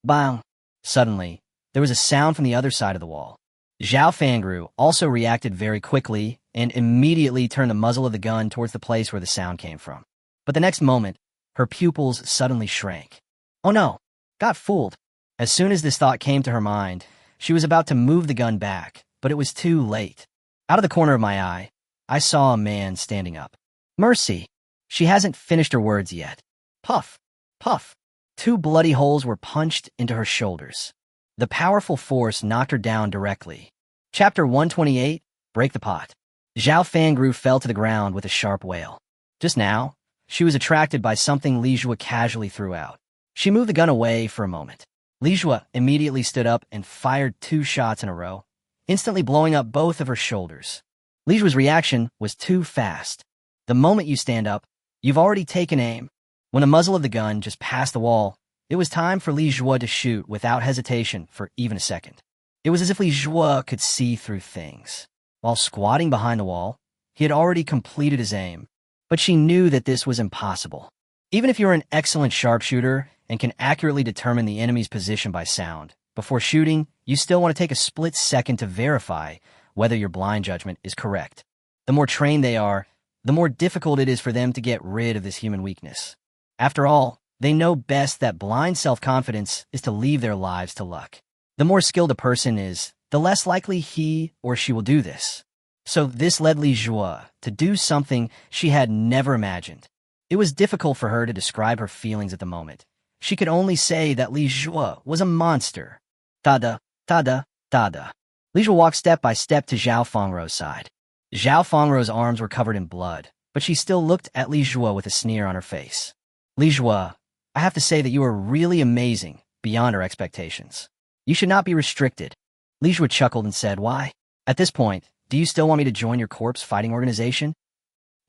Bang! Suddenly, there was a sound from the other side of the wall. Zhao Fangru also reacted very quickly and immediately turned the muzzle of the gun towards the place where the sound came from. But the next moment, her pupils suddenly shrank. Oh no! Got fooled. As soon as this thought came to her mind, she was about to move the gun back, but it was too late. Out of the corner of my eye, I saw a man standing up. Mercy! She hasn't finished her words yet. Puff! Puff! 2 bloody holes were punched into her shoulders. The powerful force knocked her down directly. Chapter 128, Break the Pot. Zhao Fangru fell to the ground with a sharp wail. Just now, she was attracted by something Li Jue casually threw out. She moved the gun away for a moment. Li Jue immediately stood up and fired 2 shots in a row, instantly blowing up both of her shoulders. Li Jue's reaction was too fast. The moment you stand up, you've already taken aim. When the muzzle of the gun just passed the wall, it was time for Li Jue to shoot without hesitation for even a second. It was as if Li Jue could see through things. While squatting behind the wall, he had already completed his aim, but she knew that this was impossible. Even if you're an excellent sharpshooter and can accurately determine the enemy's position by sound, before shooting, you still want to take a split second to verify whether your blind judgment is correct. The more trained they are, the more difficult it is for them to get rid of this human weakness. After all, they know best that blind self-confidence is to leave their lives to luck. The more skilled a person is, the less likely he or she will do this. So this led Li Jue to do something she had never imagined. It was difficult for her to describe her feelings at the moment. She could only say that Li Jue was a monster. Tada, tada, tada. Li Zhuo walked step by step to Zhao Fengrou's side. Zhao Fengrou's arms were covered in blood, but she still looked at Li Zhuo with a sneer on her face. Li Zhuo, I have to say that you are really amazing, beyond our expectations. You should not be restricted. Li Zhuo chuckled and said, why? At this point, do you still want me to join your corpse fighting organization?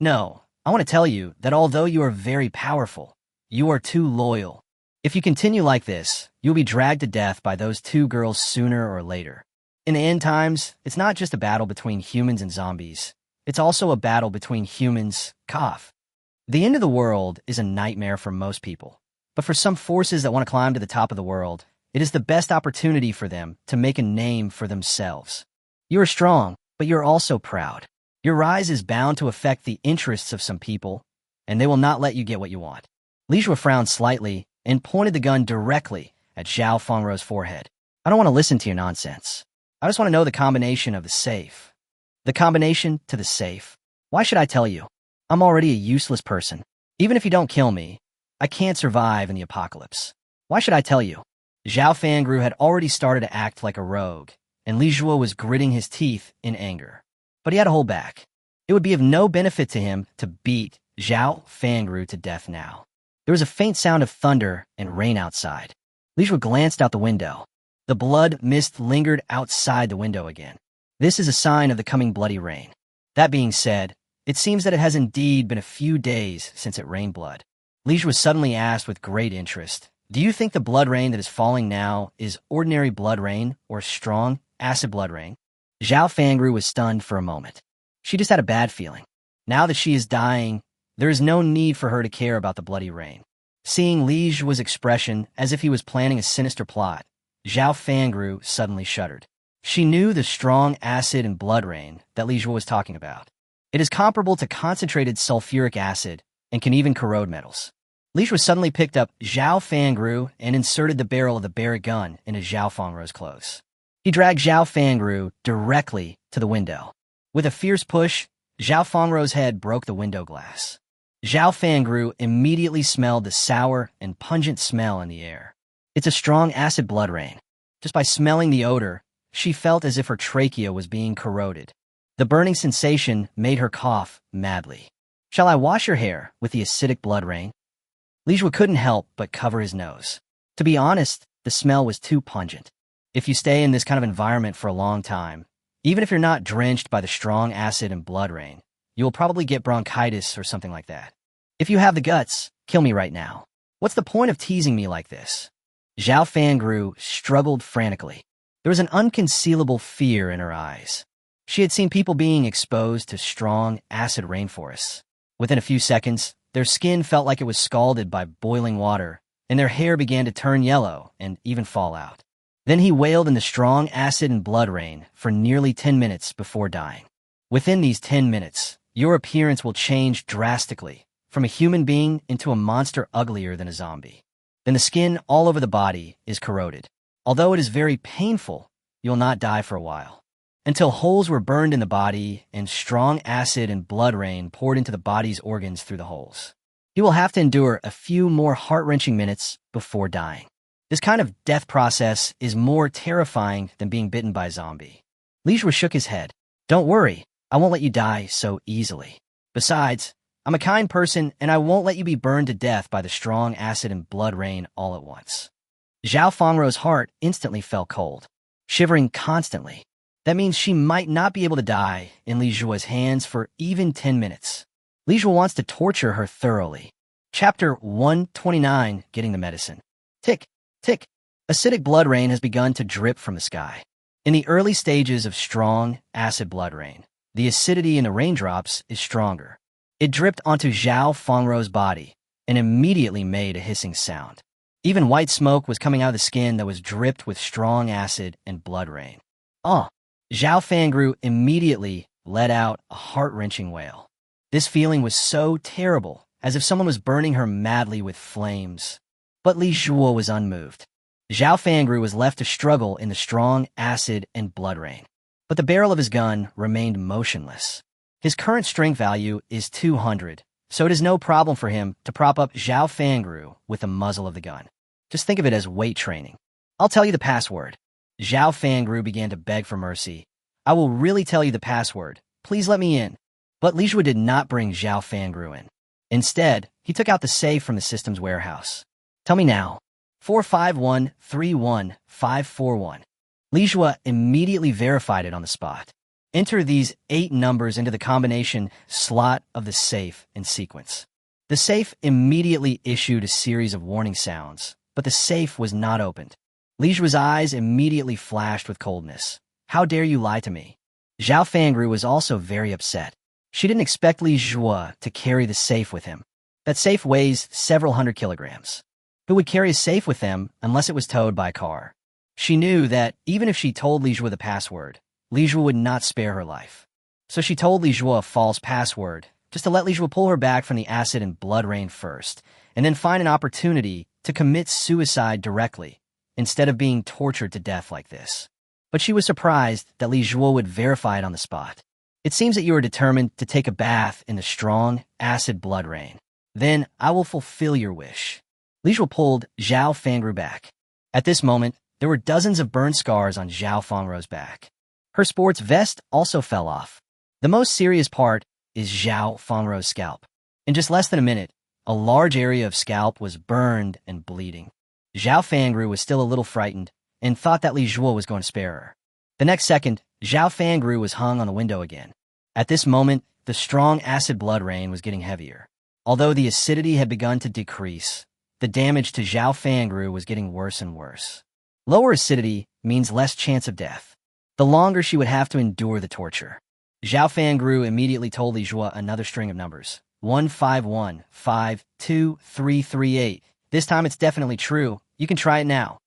No, I want to tell you that although you are very powerful, you are too loyal. If you continue like this, you'll be dragged to death by those two girls sooner or later. In the end times, it's not just a battle between humans and zombies. It's also a battle between humans, cough. The end of the world is a nightmare for most people. But for some forces that want to climb to the top of the world, it is the best opportunity for them to make a name for themselves. You are strong, but you're also proud. Your rise is bound to affect the interests of some people, and they will not let you get what you want. Li Zhuo frowned slightly and pointed the gun directly at Zhao Fengrou's forehead. I don't want to listen to your nonsense. I just want to know the combination of the safe. The combination to the safe. Why should I tell you? I'm already a useless person. Even if you don't kill me, I can't survive in the apocalypse. Why should I tell you? Zhao Fengrou had already started to act like a rogue, and Li Zhuo was gritting his teeth in anger. But he had to hold back. It would be of no benefit to him to beat Zhao Fengrou to death now. There was a faint sound of thunder and rain outside. Li Zhuo glanced out the window. The blood mist lingered outside the window again. This is a sign of the coming bloody rain. That being said, it seems that it has indeed been a few days since it rained blood. Li Zhuo was suddenly asked with great interest, do you think the blood rain that is falling now is ordinary blood rain or strong acid blood rain? Zhao Fengrou was stunned for a moment. She just had a bad feeling. Now that she is dying, there is no need for her to care about the bloody rain. Seeing Li Zhuo's expression as if he was planning a sinister plot, Zhao Fengrou suddenly shuddered. She knew the strong acid and blood rain that Li Zhuo was talking about. It is comparable to concentrated sulfuric acid and can even corrode metals. Li Zhuo suddenly picked up Zhao Fengrou and inserted the barrel of the Barrett gun into Zhao Fengrou's clothes. He dragged Zhao Fengrou directly to the window. With a fierce push, Zhao Fengrou's head broke the window glass. Zhao Fengrou immediately smelled the sour and pungent smell in the air. It's a strong acid blood rain. Just by smelling the odor, she felt as if her trachea was being corroded. The burning sensation made her cough madly. Shall I wash your hair with the acidic blood rain? Li Zhuo couldn't help but cover his nose. To be honest, the smell was too pungent. If you stay in this kind of environment for a long time, even if you're not drenched by the strong acid and blood rain, you will probably get bronchitis or something like that. If you have the guts, kill me right now. What's the point of teasing me like this? Zhao Fengrou struggled frantically. There was an unconcealable fear in her eyes. She had seen people being exposed to strong acid rainforests. Within a few seconds, their skin felt like it was scalded by boiling water, and their hair began to turn yellow and even fall out. Then he wailed in the strong acid and blood rain for nearly 10 minutes before dying. Within these 10 minutes, your appearance will change drastically, from a human being into a monster uglier than a zombie. Then the skin all over the body is corroded. Although it is very painful, you'll not die for a while. Until holes were burned in the body and strong acid and blood rain poured into the body's organs through the holes. He will have to endure a few more heart-wrenching minutes before dying. This kind of death process is more terrifying than being bitten by a zombie. Li Zhuo shook his head. Don't worry, I won't let you die so easily. Besides, I'm a kind person and I won't let you be burned to death by the strong acid and blood rain all at once. Zhao Fengrou's heart instantly felt cold, shivering constantly. That means she might not be able to die in Li Zhuo's hands for even 10 minutes. Li Zhuo wants to torture her thoroughly. Chapter 129, Getting the Medicine. Tick, tick. Acidic blood rain has begun to drip from the sky. In the early stages of strong acid blood rain, the acidity in the raindrops is stronger. It dripped onto Zhao Fengrou's body and immediately made a hissing sound. Even white smoke was coming out of the skin that was dripped with strong acid and blood rain. Oh! Zhao Fengrou immediately let out a heart-wrenching wail. This feeling was so terrible, as if someone was burning her madly with flames. But Li Zhuo was unmoved. Zhao Fengrou was left to struggle in the strong acid and blood rain. But the barrel of his gun remained motionless. His current strength value is 200, so it is no problem for him to prop up Zhao Fengrou with the muzzle of the gun. Just think of it as weight training. I'll tell you the password. Zhao Fangru began to beg for mercy. I will really tell you the password. Please let me in. But Li Jue did not bring Zhao Fangru in. Instead, he took out the safe from the system's warehouse. Tell me now. 451-31541. Li Jue immediately verified it on the spot. Enter these 8 numbers into the combination slot of the safe in sequence. The safe immediately issued a series of warning sounds, but the safe was not opened. Li Jue's eyes immediately flashed with coldness. How dare you lie to me? Zhao Fangru was also very upset. She didn't expect Li Jue to carry the safe with him. That safe weighs several hundred kilograms. Who would carry a safe with them unless it was towed by a car? She knew that even if she told Li Jue the password, Li Jue would not spare her life. So she told Li Jue a false password, just to let Li Jue pull her back from the acid and blood rain first, and then find an opportunity to commit suicide directly, instead of being tortured to death like this. But she was surprised that Li Jue would verify it on the spot. It seems that you are determined to take a bath in the strong, acid blood rain. Then I will fulfill your wish. Li Jue pulled Zhao Fangru back. At this moment, there were dozens of burn scars on Zhao Fangru's back. Her sports vest also fell off. The most serious part is Zhao Fangru's scalp. In just less than a minute, a large area of scalp was burned and bleeding. Zhao Fangru was still a little frightened and thought that Li Jue was going to spare her. The next second, Zhao Fangru was hung on the window again. At this moment, the strong acid blood rain was getting heavier. Although the acidity had begun to decrease, the damage to Zhao Fangru was getting worse and worse. Lower acidity means less chance of death. The longer she would have to endure the torture. Zhao Fangru immediately told Li Jue another string of numbers. 151-52338. This time it's definitely true. You can try it now.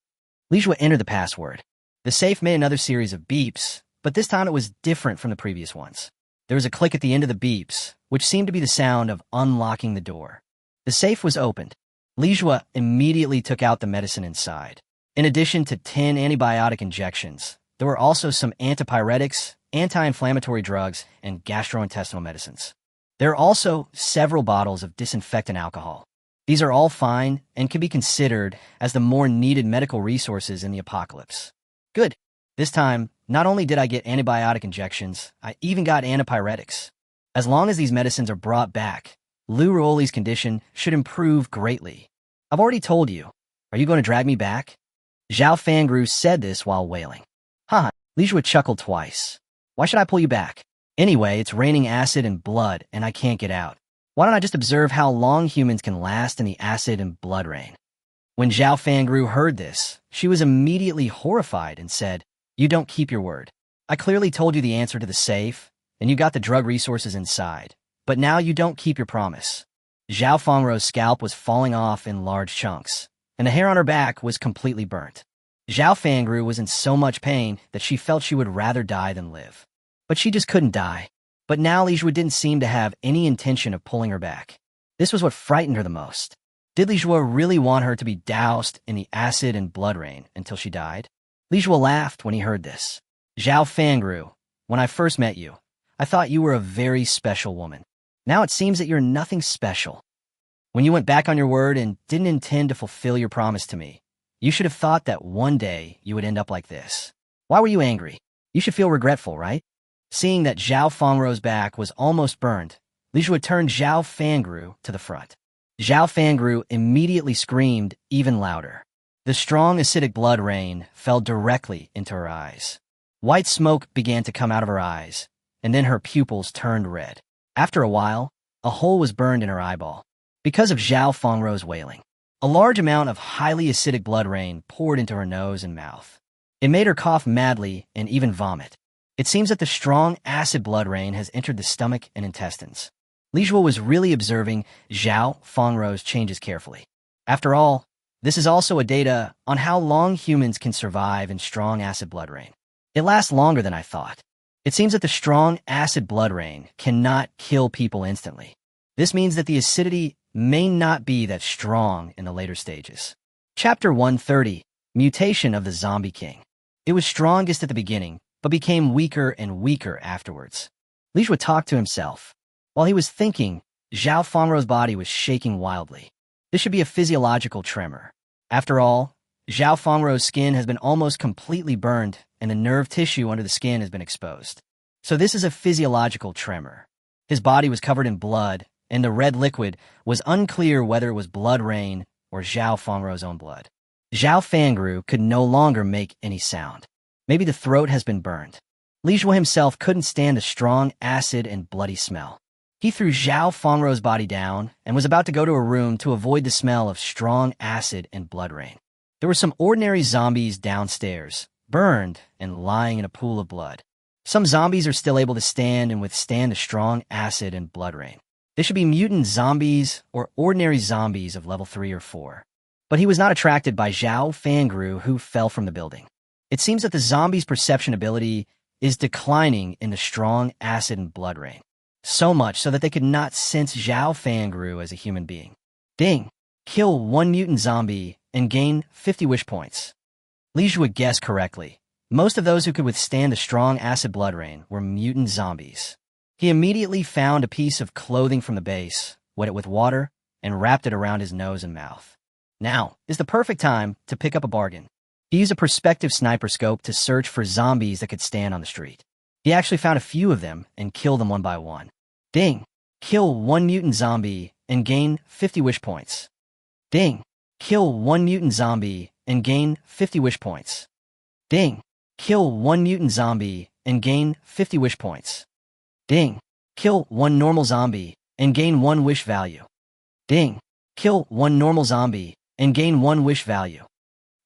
Li Jue entered the password. The safe made another series of beeps, but this time it was different from the previous ones. There was a click at the end of the beeps, which seemed to be the sound of unlocking the door. The safe was opened. Li Jue immediately took out the medicine inside. In addition to 10 antibiotic injections, there were also some antipyretics, anti-inflammatory drugs, and gastrointestinal medicines. There are also several bottles of disinfectant alcohol. These are all fine and can be considered as the more needed medical resources in the apocalypse. Good. This time, not only did I get antibiotic injections, I even got antipyretics. As long as these medicines are brought back, Lu Ruoli's condition should improve greatly. I've already told you. Are you going to drag me back? Zhao Fangru said this while wailing. Haha, Li Jue chuckled twice. Why should I pull you back? Anyway, it's raining acid and blood, and I can't get out. Why don't I just observe how long humans can last in the acid and blood rain? When Zhao Fangru heard this, she was immediately horrified and said, You don't keep your word. I clearly told you the answer to the safe, and you got the drug resources inside, but now you don't keep your promise. Zhao Fangru's scalp was falling off in large chunks, and the hair on her back was completely burnt. Zhao Fangru was in so much pain that she felt she would rather die than live. But she just couldn't die. But now Li Jue didn't seem to have any intention of pulling her back. This was what frightened her the most. Did Li Jue really want her to be doused in the acid and blood rain until she died? Li Jue laughed when he heard this. Zhao Fangru, when I first met you, I thought you were a very special woman. Now it seems that you're nothing special. When you went back on your word and didn't intend to fulfill your promise to me, you should have thought that one day you would end up like this. Why were you angry? You should feel regretful, right? Seeing that Zhao Fangru's back was almost burned, Li Jue turned Zhao Fangru to the front. Zhao Fangru immediately screamed even louder. The strong acidic blood rain fell directly into her eyes. White smoke began to come out of her eyes, and then her pupils turned red. After a while, a hole was burned in her eyeball. Because of Zhao Fangru's wailing, a large amount of highly acidic blood rain poured into her nose and mouth. It made her cough madly and even vomit. It seems that the strong acid blood rain has entered the stomach and intestines. Li Jue was really observing Zhao Fangru's changes carefully. After all, this is also a data on how long humans can survive in strong acid blood rain. It lasts longer than I thought. It seems that the strong acid blood rain cannot kill people instantly. This means that the acidity may not be that strong in the later stages. Chapter 130, Mutation of the Zombie King. It was strongest at the beginning, but became weaker and weaker afterwards. Li Jue talked to himself. While he was thinking, Zhao Fangru's body was shaking wildly. This should be a physiological tremor. After all, Zhao Fengrou's skin has been almost completely burned, and the nerve tissue under the skin has been exposed. So this is a physiological tremor. His body was covered in blood, and the red liquid was unclear whether it was blood rain or Zhao Fengrou's own blood. Zhao Fengrou could no longer make any sound. Maybe the throat has been burned. Li Zhuo himself couldn't stand the strong acid and bloody smell. He threw Zhao Fengrou's body down and was about to go to a room to avoid the smell of strong acid and blood rain. There were some ordinary zombies downstairs, burned and lying in a pool of blood. Some zombies are still able to stand and withstand the strong acid and blood rain. They should be mutant zombies or ordinary zombies of level 3 or 4. But he was not attracted by Zhao Fengrou, who fell from the building. It seems that the zombies' perception ability is declining in the strong acid and blood rain. So much so that they could not sense Zhao Fengrou as a human being. Ding! Kill 1 mutant zombie and gain 50 wish points. Li Zhuo guessed correctly. Most of those who could withstand the strong acid blood rain were mutant zombies. He immediately found a piece of clothing from the base, wet it with water, and wrapped it around his nose and mouth. Now is the perfect time to pick up a bargain. He used a perspective sniper scope to search for zombies that could stand on the street. He actually found a few of them and killed them one by one. Ding! Kill 1 mutant zombie and gain 50 wish points. Ding! Kill 1 mutant zombie and gain 50 wish points. Ding! Kill 1 mutant zombie and gain 50 wish points. Ding! Kill 1 normal zombie and gain 1 wish value. Ding! Kill 1 normal zombie and gain 1 wish value.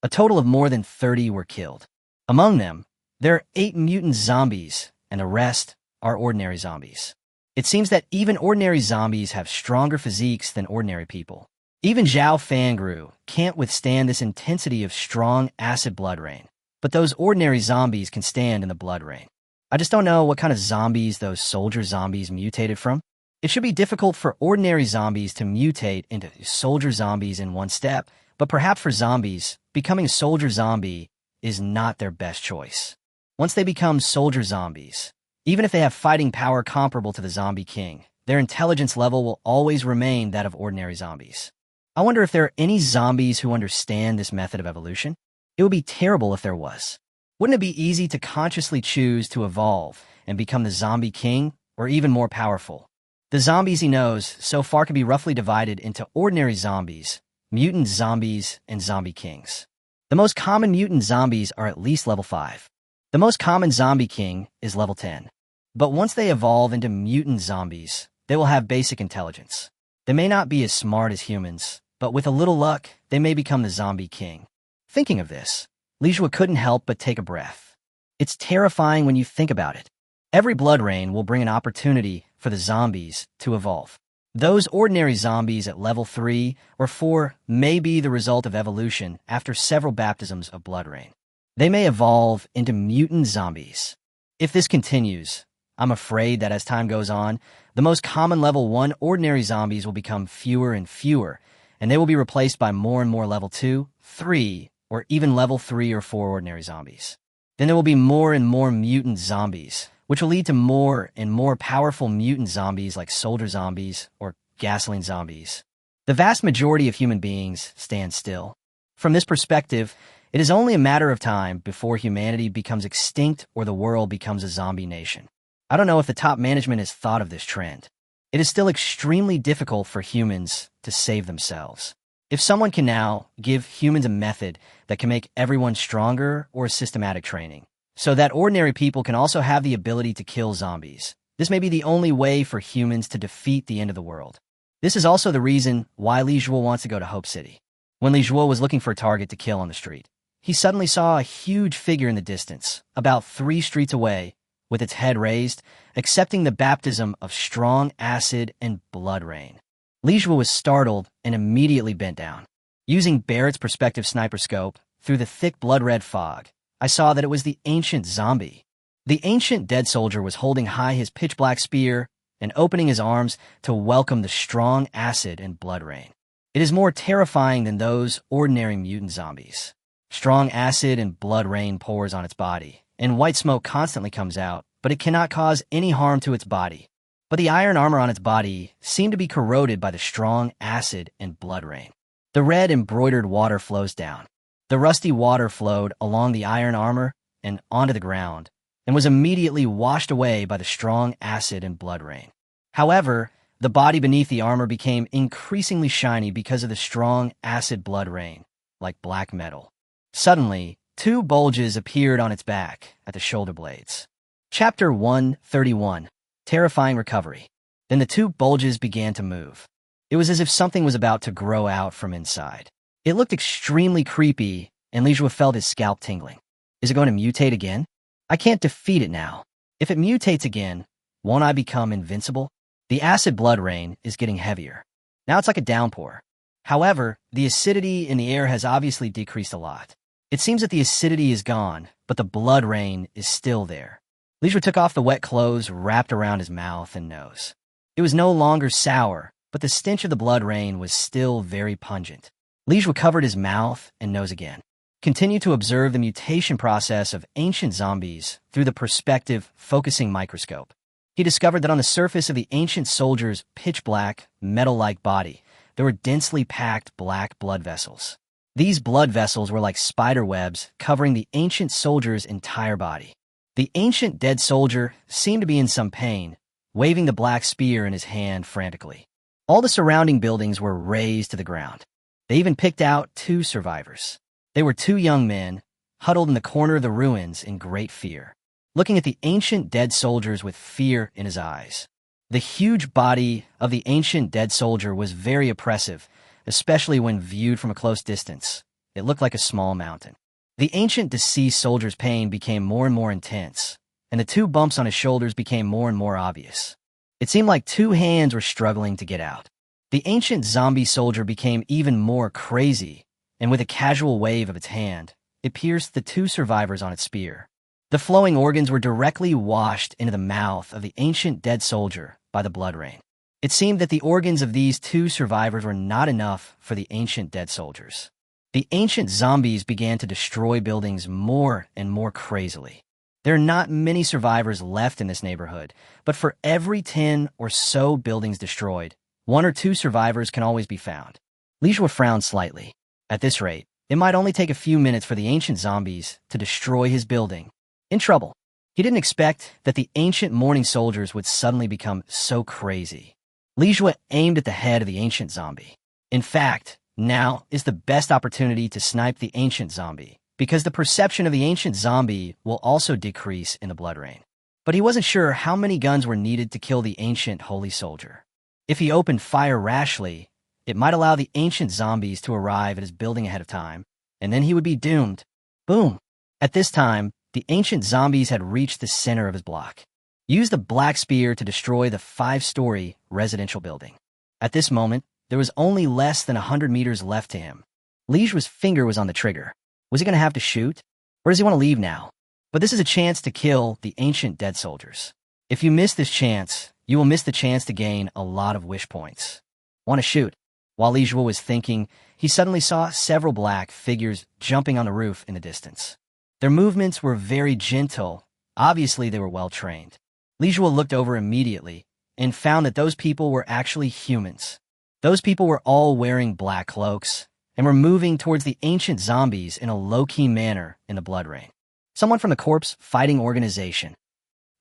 A total of more than 30 were killed. Among them, there are 8 mutant zombies, and the rest are ordinary zombies. It seems that even ordinary zombies have stronger physiques than ordinary people. Even Zhao Fengrou can't withstand this intensity of strong acid blood rain, but those ordinary zombies can stand in the blood rain. I just don't know what kind of zombies those soldier zombies mutated from. It should be difficult for ordinary zombies to mutate into soldier zombies in one step, but perhaps for zombies, becoming a soldier zombie is not their best choice. Once they become soldier zombies, even if they have fighting power comparable to the zombie king, their intelligence level will always remain that of ordinary zombies. I wonder if there are any zombies who understand this method of evolution? It would be terrible if there was. Wouldn't it be easy to consciously choose to evolve and become the zombie king, or even more powerful? The zombies he knows so far can be roughly divided into ordinary zombies, mutant zombies, and zombie kings. The most common mutant zombies are at least level 5. The most common zombie king is level 10. But once they evolve into mutant zombies, they will have basic intelligence. They may not be as smart as humans, but with a little luck, they may become the zombie king. Thinking of this, Li Zhuo couldn't help but take a breath. It's terrifying when you think about it. Every blood rain will bring an opportunity for the zombies to evolve. Those ordinary zombies at level 3 or 4 may be the result of evolution after several baptisms of blood rain. They may evolve into mutant zombies. If this continues, I'm afraid that as time goes on, the most common level 1 ordinary zombies will become fewer and fewer, and they will be replaced by more and more level 2, 3, or even level 3 or 4 ordinary zombies. Then there will be more and more mutant zombies, which will lead to more and more powerful mutant zombies like soldier zombies or gasoline zombies. The vast majority of human beings stand still. From this perspective, it is only a matter of time before humanity becomes extinct or the world becomes a zombie nation. I don't know if the top management has thought of this trend. It is still extremely difficult for humans to save themselves. If someone can now give humans a method that can make everyone stronger or systematic training, so that ordinary people can also have the ability to kill zombies, this may be the only way for humans to defeat the end of the world. This is also the reason why Li Zhuo wants to go to Hope City. When Li Zhuo was looking for a target to kill on the street, he suddenly saw a huge figure in the distance, about 3 streets away, with its head raised, accepting the baptism of strong acid and blood rain. Li Zhuo was startled and immediately bent down. Using Barrett's perspective sniper scope, through the thick blood-red fog, I saw that it was the ancient zombie. The ancient dead soldier was holding high his pitch-black spear and opening his arms to welcome the strong acid and blood rain. It is more terrifying than those ordinary mutant zombies. Strong acid and blood rain pours on its body, and white smoke constantly comes out, but it cannot cause any harm to its body. But the iron armor on its body seemed to be corroded by the strong acid and blood rain. The red embroidered water flows down. The rusty water flowed along the iron armor and onto the ground, and was immediately washed away by the strong acid and blood rain. However, the body beneath the armor became increasingly shiny because of the strong acid blood rain, like black metal. Suddenly, two bulges appeared on its back at the shoulder blades. Chapter 131, Terrifying Recovery. Then the two bulges began to move. It was as if something was about to grow out from inside. It looked extremely creepy, and Li Jue felt his scalp tingling. Is it going to mutate again? I can't defeat it now. If it mutates again, won't I become invincible? The acid blood rain is getting heavier. Now it's like a downpour. However, the acidity in the air has obviously decreased a lot. It seems that the acidity is gone, but the blood rain is still there. Li Jue took off the wet clothes wrapped around his mouth and nose. It was no longer sour, but the stench of the blood rain was still very pungent. Li Jue covered his mouth and nose again. Continue to observe the mutation process of ancient zombies through the perspective focusing microscope. He discovered that on the surface of the ancient soldier's pitch-black, metal-like body, there were densely packed black blood vessels. These blood vessels were like spider webs covering the ancient soldier's entire body. The ancient dead soldier seemed to be in some pain, waving the black spear in his hand frantically. All the surrounding buildings were razed to the ground. They even picked out two survivors. They were two young men, huddled in the corner of the ruins in great fear, looking at the ancient dead soldiers with fear in his eyes. The huge body of the ancient dead soldier was very oppressive, especially when viewed from a close distance. It looked like a small mountain. The ancient deceased soldier's pain became more and more intense, and the two bumps on his shoulders became more and more obvious. It seemed like two hands were struggling to get out. The ancient zombie soldier became even more crazy, and with a casual wave of its hand, it pierced the two survivors on its spear. The flowing organs were directly washed into the mouth of the ancient dead soldier by the blood rain. It seemed that the organs of these two survivors were not enough for the ancient dead soldiers. The ancient zombies began to destroy buildings more and more crazily. There are not many survivors left in this neighborhood, but for every 10 or so buildings destroyed, 1 or 2 survivors can always be found. Li Jue frowned slightly. At this rate, it might only take a few minutes for the ancient zombies to destroy his building. In trouble. He didn't expect that the ancient mourning soldiers would suddenly become so crazy. Li Jue aimed at the head of the ancient zombie. In fact, now is the best opportunity to snipe the ancient zombie, because the perception of the ancient zombie will also decrease in the blood rain. But he wasn't sure how many guns were needed to kill the ancient holy soldier. If he opened fire rashly, it might allow the ancient zombies to arrive at his building ahead of time, and then he would be doomed. Boom! At this time, the ancient zombies had reached the center of his block. Use the black spear to destroy the 5-story residential building. At this moment, there was only less than 100 meters left to him. Li Jue's finger was on the trigger. Was he going to have to shoot? Or does he want to leave now? But this is a chance to kill the ancient dead soldiers. If you miss this chance, you will miss the chance to gain a lot of wish points. Want to shoot? While Li Jue was thinking, he suddenly saw several black figures jumping on the roof in the distance. Their movements were very gentle. Obviously, they were well trained. Li Jue looked over immediately and found that those people were actually humans. Those people were all wearing black cloaks and were moving towards the ancient zombies in a low-key manner in the blood rain. Someone from the corpse fighting organization.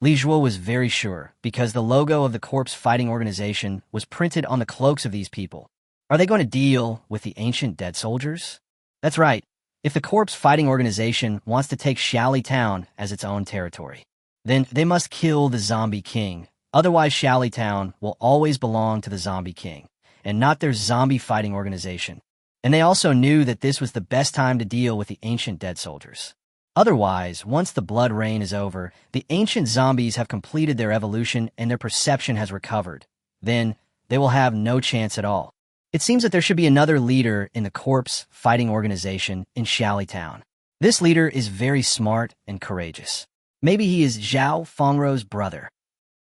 Li Jue was very sure because the logo of the corpse fighting organization was printed on the cloaks of these people. Are they going to deal with the ancient dead soldiers? That's right. If the corpse fighting organization wants to take Xiaoli Town as its own territory, then they must kill the zombie king. Otherwise, Xiaoli Town will always belong to the zombie king and not their zombie fighting organization. And they also knew that this was the best time to deal with the ancient dead soldiers. Otherwise, once the blood rain is over, the ancient zombies have completed their evolution and their perception has recovered. Then, they will have no chance at all. It seems that there should be another leader in the corpse fighting organization in Xiaoli Town. This leader is very smart and courageous. Maybe he is Zhao Fengrou's brother.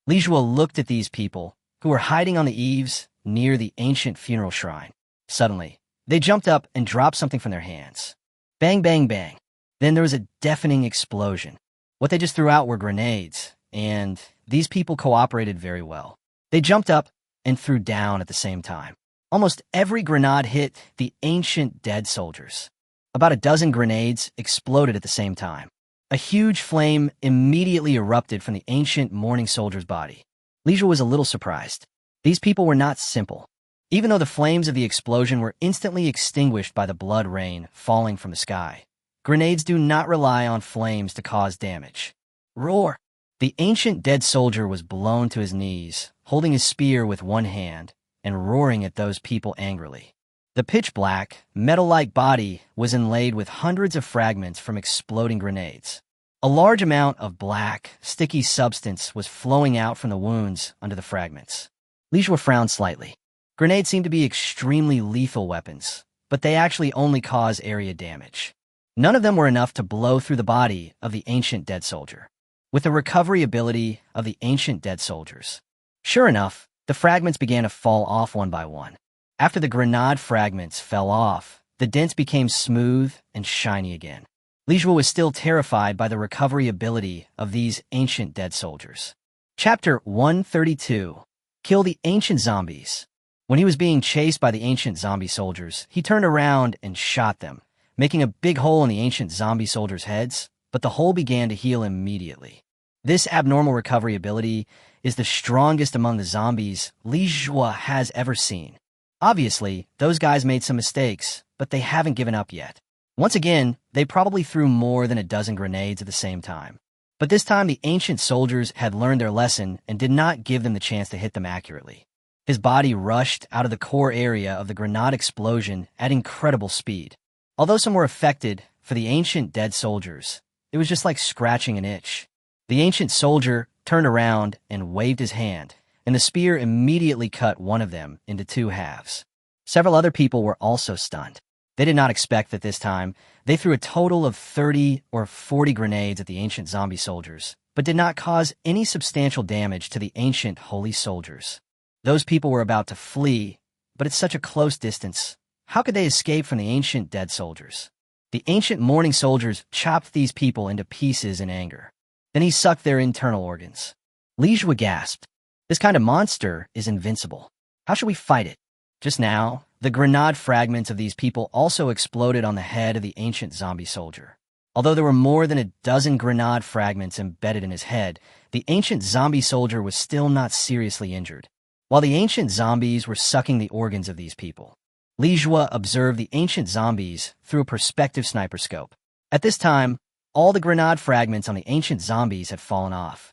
Li Jue looked at these people, who were hiding on the eaves near the ancient funeral shrine. Suddenly, they jumped up and dropped something from their hands. Bang, bang, bang. Then there was a deafening explosion. What they just threw out were grenades, and these people cooperated very well. They jumped up and threw down at the same time. Almost every grenade hit the ancient dead soldiers. About a dozen grenades exploded at the same time. A huge flame immediately erupted from the ancient mourning soldier's body. Li Zhuo was a little surprised. These people were not simple. Even though the flames of the explosion were instantly extinguished by the blood rain falling from the sky, grenades do not rely on flames to cause damage. Roar! The ancient dead soldier was blown to his knees, holding his spear with one hand and roaring at those people angrily. The pitch-black, metal-like body was inlaid with hundreds of fragments from exploding grenades. A large amount of black, sticky substance was flowing out from the wounds under the fragments. Li Zhuo frowned slightly. Grenades seem to be extremely lethal weapons, but they actually only cause area damage. None of them were enough to blow through the body of the ancient dead soldier. With the recovery ability of the ancient dead soldiers. Sure enough, the fragments began to fall off one by one. After the grenade fragments fell off, the dents became smooth and shiny again. Li Zhuo was still terrified by the recovery ability of these ancient dead soldiers. Chapter 132. Kill the Ancient Zombies. When he was being chased by the ancient zombie soldiers, he turned around and shot them, making a big hole in the ancient zombie soldiers' heads, but the hole began to heal immediately. This abnormal recovery ability is the strongest among the zombies Li Zhuo has ever seen. Obviously, those guys made some mistakes, but they haven't given up yet. Once again, they probably threw more than a dozen grenades at the same time. But this time the ancient soldiers had learned their lesson and did not give them the chance to hit them accurately. His body rushed out of the core area of the grenade explosion at incredible speed. Although some were affected, for the ancient dead soldiers, it was just like scratching an itch. The ancient soldier turned around and waved his hand, and the spear immediately cut one of them into two halves. Several other people were also stunned. They did not expect that this time. They threw a total of 30 or 40 grenades at the ancient zombie soldiers, but did not cause any substantial damage to the ancient holy soldiers. Those people were about to flee, but at such a close distance. How could they escape from the ancient dead soldiers? The ancient mourning soldiers chopped these people into pieces in anger. Then he sucked their internal organs. Li Zhuo gasped. This kind of monster is invincible. How should we fight it? Just now, the grenade fragments of these people also exploded on the head of the ancient zombie soldier. Although there were more than a dozen grenade fragments embedded in his head, the ancient zombie soldier was still not seriously injured. While the ancient zombies were sucking the organs of these people, Li Zhuo observed the ancient zombies through a perspective sniper scope. At this time, all the grenade fragments on the ancient zombies had fallen off.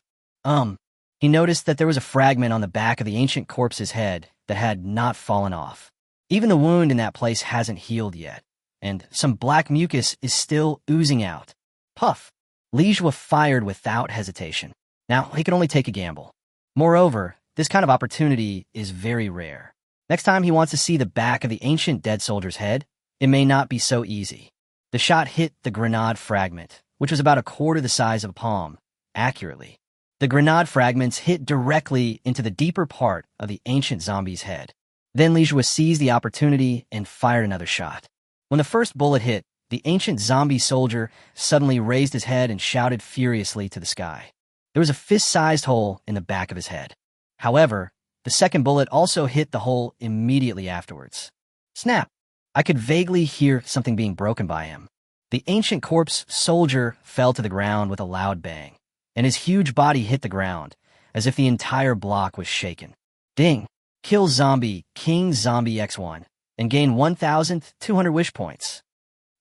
He noticed that there was a fragment on the back of the ancient corpse's head that had not fallen off. Even the wound in that place hasn't healed yet, and some black mucus is still oozing out. Puff! Li Zhuo fired without hesitation. Now, he could only take a gamble. Moreover, this kind of opportunity is very rare. Next time he wants to see the back of the ancient dead soldier's head, it may not be so easy. The shot hit the grenade fragment, which was about a quarter the size of a palm, accurately. The grenade fragments hit directly into the deeper part of the ancient zombie's head. Then Li Zhuo seized the opportunity and fired another shot. When the first bullet hit, the ancient zombie soldier suddenly raised his head and shouted furiously to the sky. There was a fist-sized hole in the back of his head. However, the second bullet also hit the hole immediately afterwards. Snap! I could vaguely hear something being broken by him. The ancient corpse soldier fell to the ground with a loud bang, and his huge body hit the ground, as if the entire block was shaken. Ding! Kill Zombie King Zombie X1, and gain 1,200 wish points.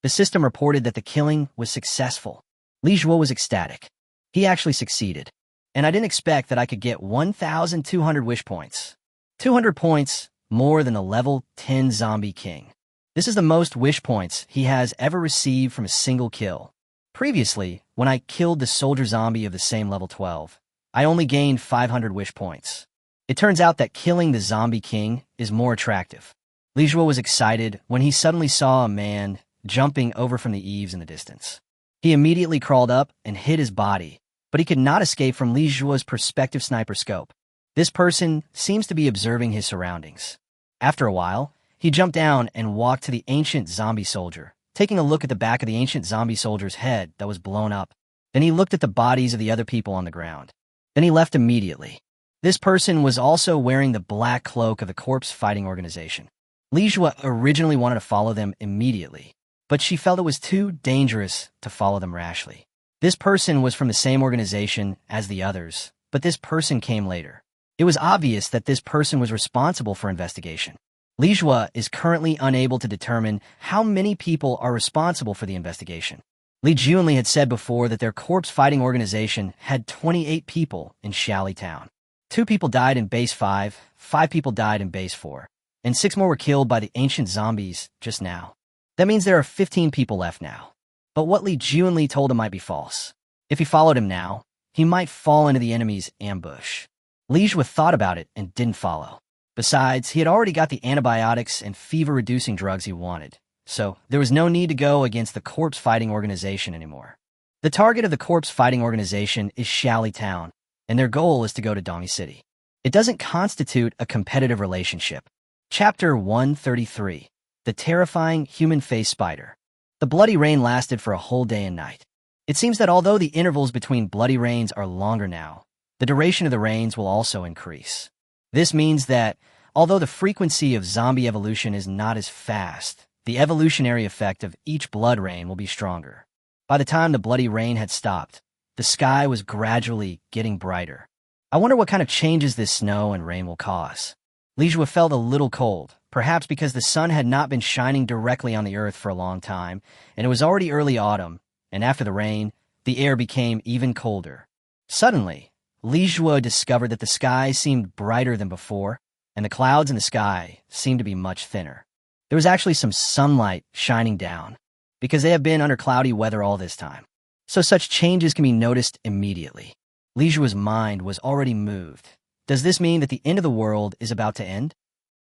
The system reported that the killing was successful. Li Zhuo was ecstatic. He actually succeeded, and I didn't expect that I could get 1,200 wish points. 200 points more than the level 10 Zombie King. This is the most wish points he has ever received from a single kill. Previously, when I killed the soldier zombie of the same level 12, I only gained 500 wish points. It turns out that killing the Zombie King is more attractive. Li Zhuo was excited when he suddenly saw a man jumping over from the eaves in the distance. He immediately crawled up and hid his body, but he could not escape from Li Zhuo's perspective sniper scope. This person seems to be observing his surroundings. After a while, he jumped down and walked to the ancient zombie soldier, taking a look at the back of the ancient zombie soldier's head that was blown up. Then he looked at the bodies of the other people on the ground. Then he left immediately. This person was also wearing the black cloak of the corpse fighting organization. Li Zhuo originally wanted to follow them immediately, but she felt it was too dangerous to follow them rashly. This person was from the same organization as the others, but this person came later. It was obvious that this person was responsible for investigation. Li Jue is currently unable to determine how many people are responsible for the investigation. Li Junli had said before that their corpse-fighting organization had 28 people in Xiaoli Town. 2 people died in Base 5, 5 people died in Base 4, and 6 more were killed by the ancient zombies just now. That means there are 15 people left now. But what Li Junli told him might be false. If he followed him now, he might fall into the enemy's ambush. Li Jue thought about it and didn't follow. Besides, he had already got the antibiotics and fever-reducing drugs he wanted, so there was no need to go against the corpse-fighting organization anymore. The target of the corpse-fighting organization is Xiaoli Town, and their goal is to go to Dongyi City. It doesn't constitute a competitive relationship. Chapter 133, The Terrifying Human-Faced Spider. The bloody rain lasted for a whole day and night. It seems that although the intervals between bloody rains are longer now, the duration of the rains will also increase. This means that, although the frequency of zombie evolution is not as fast, the evolutionary effect of each blood rain will be stronger. By the time the bloody rain had stopped, the sky was gradually getting brighter. I wonder what kind of changes this snow and rain will cause. Li Jue felt a little cold, perhaps because the sun had not been shining directly on the earth for a long time, and it was already early autumn, and after the rain, the air became even colder. Suddenly, Li Jue discovered that the sky seemed brighter than before, and the clouds in the sky seemed to be much thinner. There was actually some sunlight shining down, because they have been under cloudy weather all this time. So such changes can be noticed immediately. Li Jue's mind was already moved. Does this mean that the end of the world is about to end?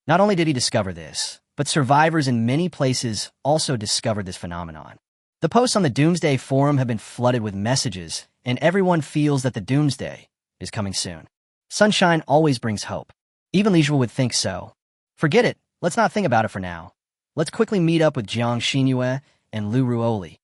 Not only did he discover this, but survivors in many places also discovered this phenomenon. The posts on the Doomsday forum have been flooded with messages, and everyone feels that the Doomsday is coming soon. Sunshine always brings hope. Even Li Jue would think so. Forget it. Let's not think about it for now. Let's quickly meet up with Jiang Xinyue and Lu Ruoli.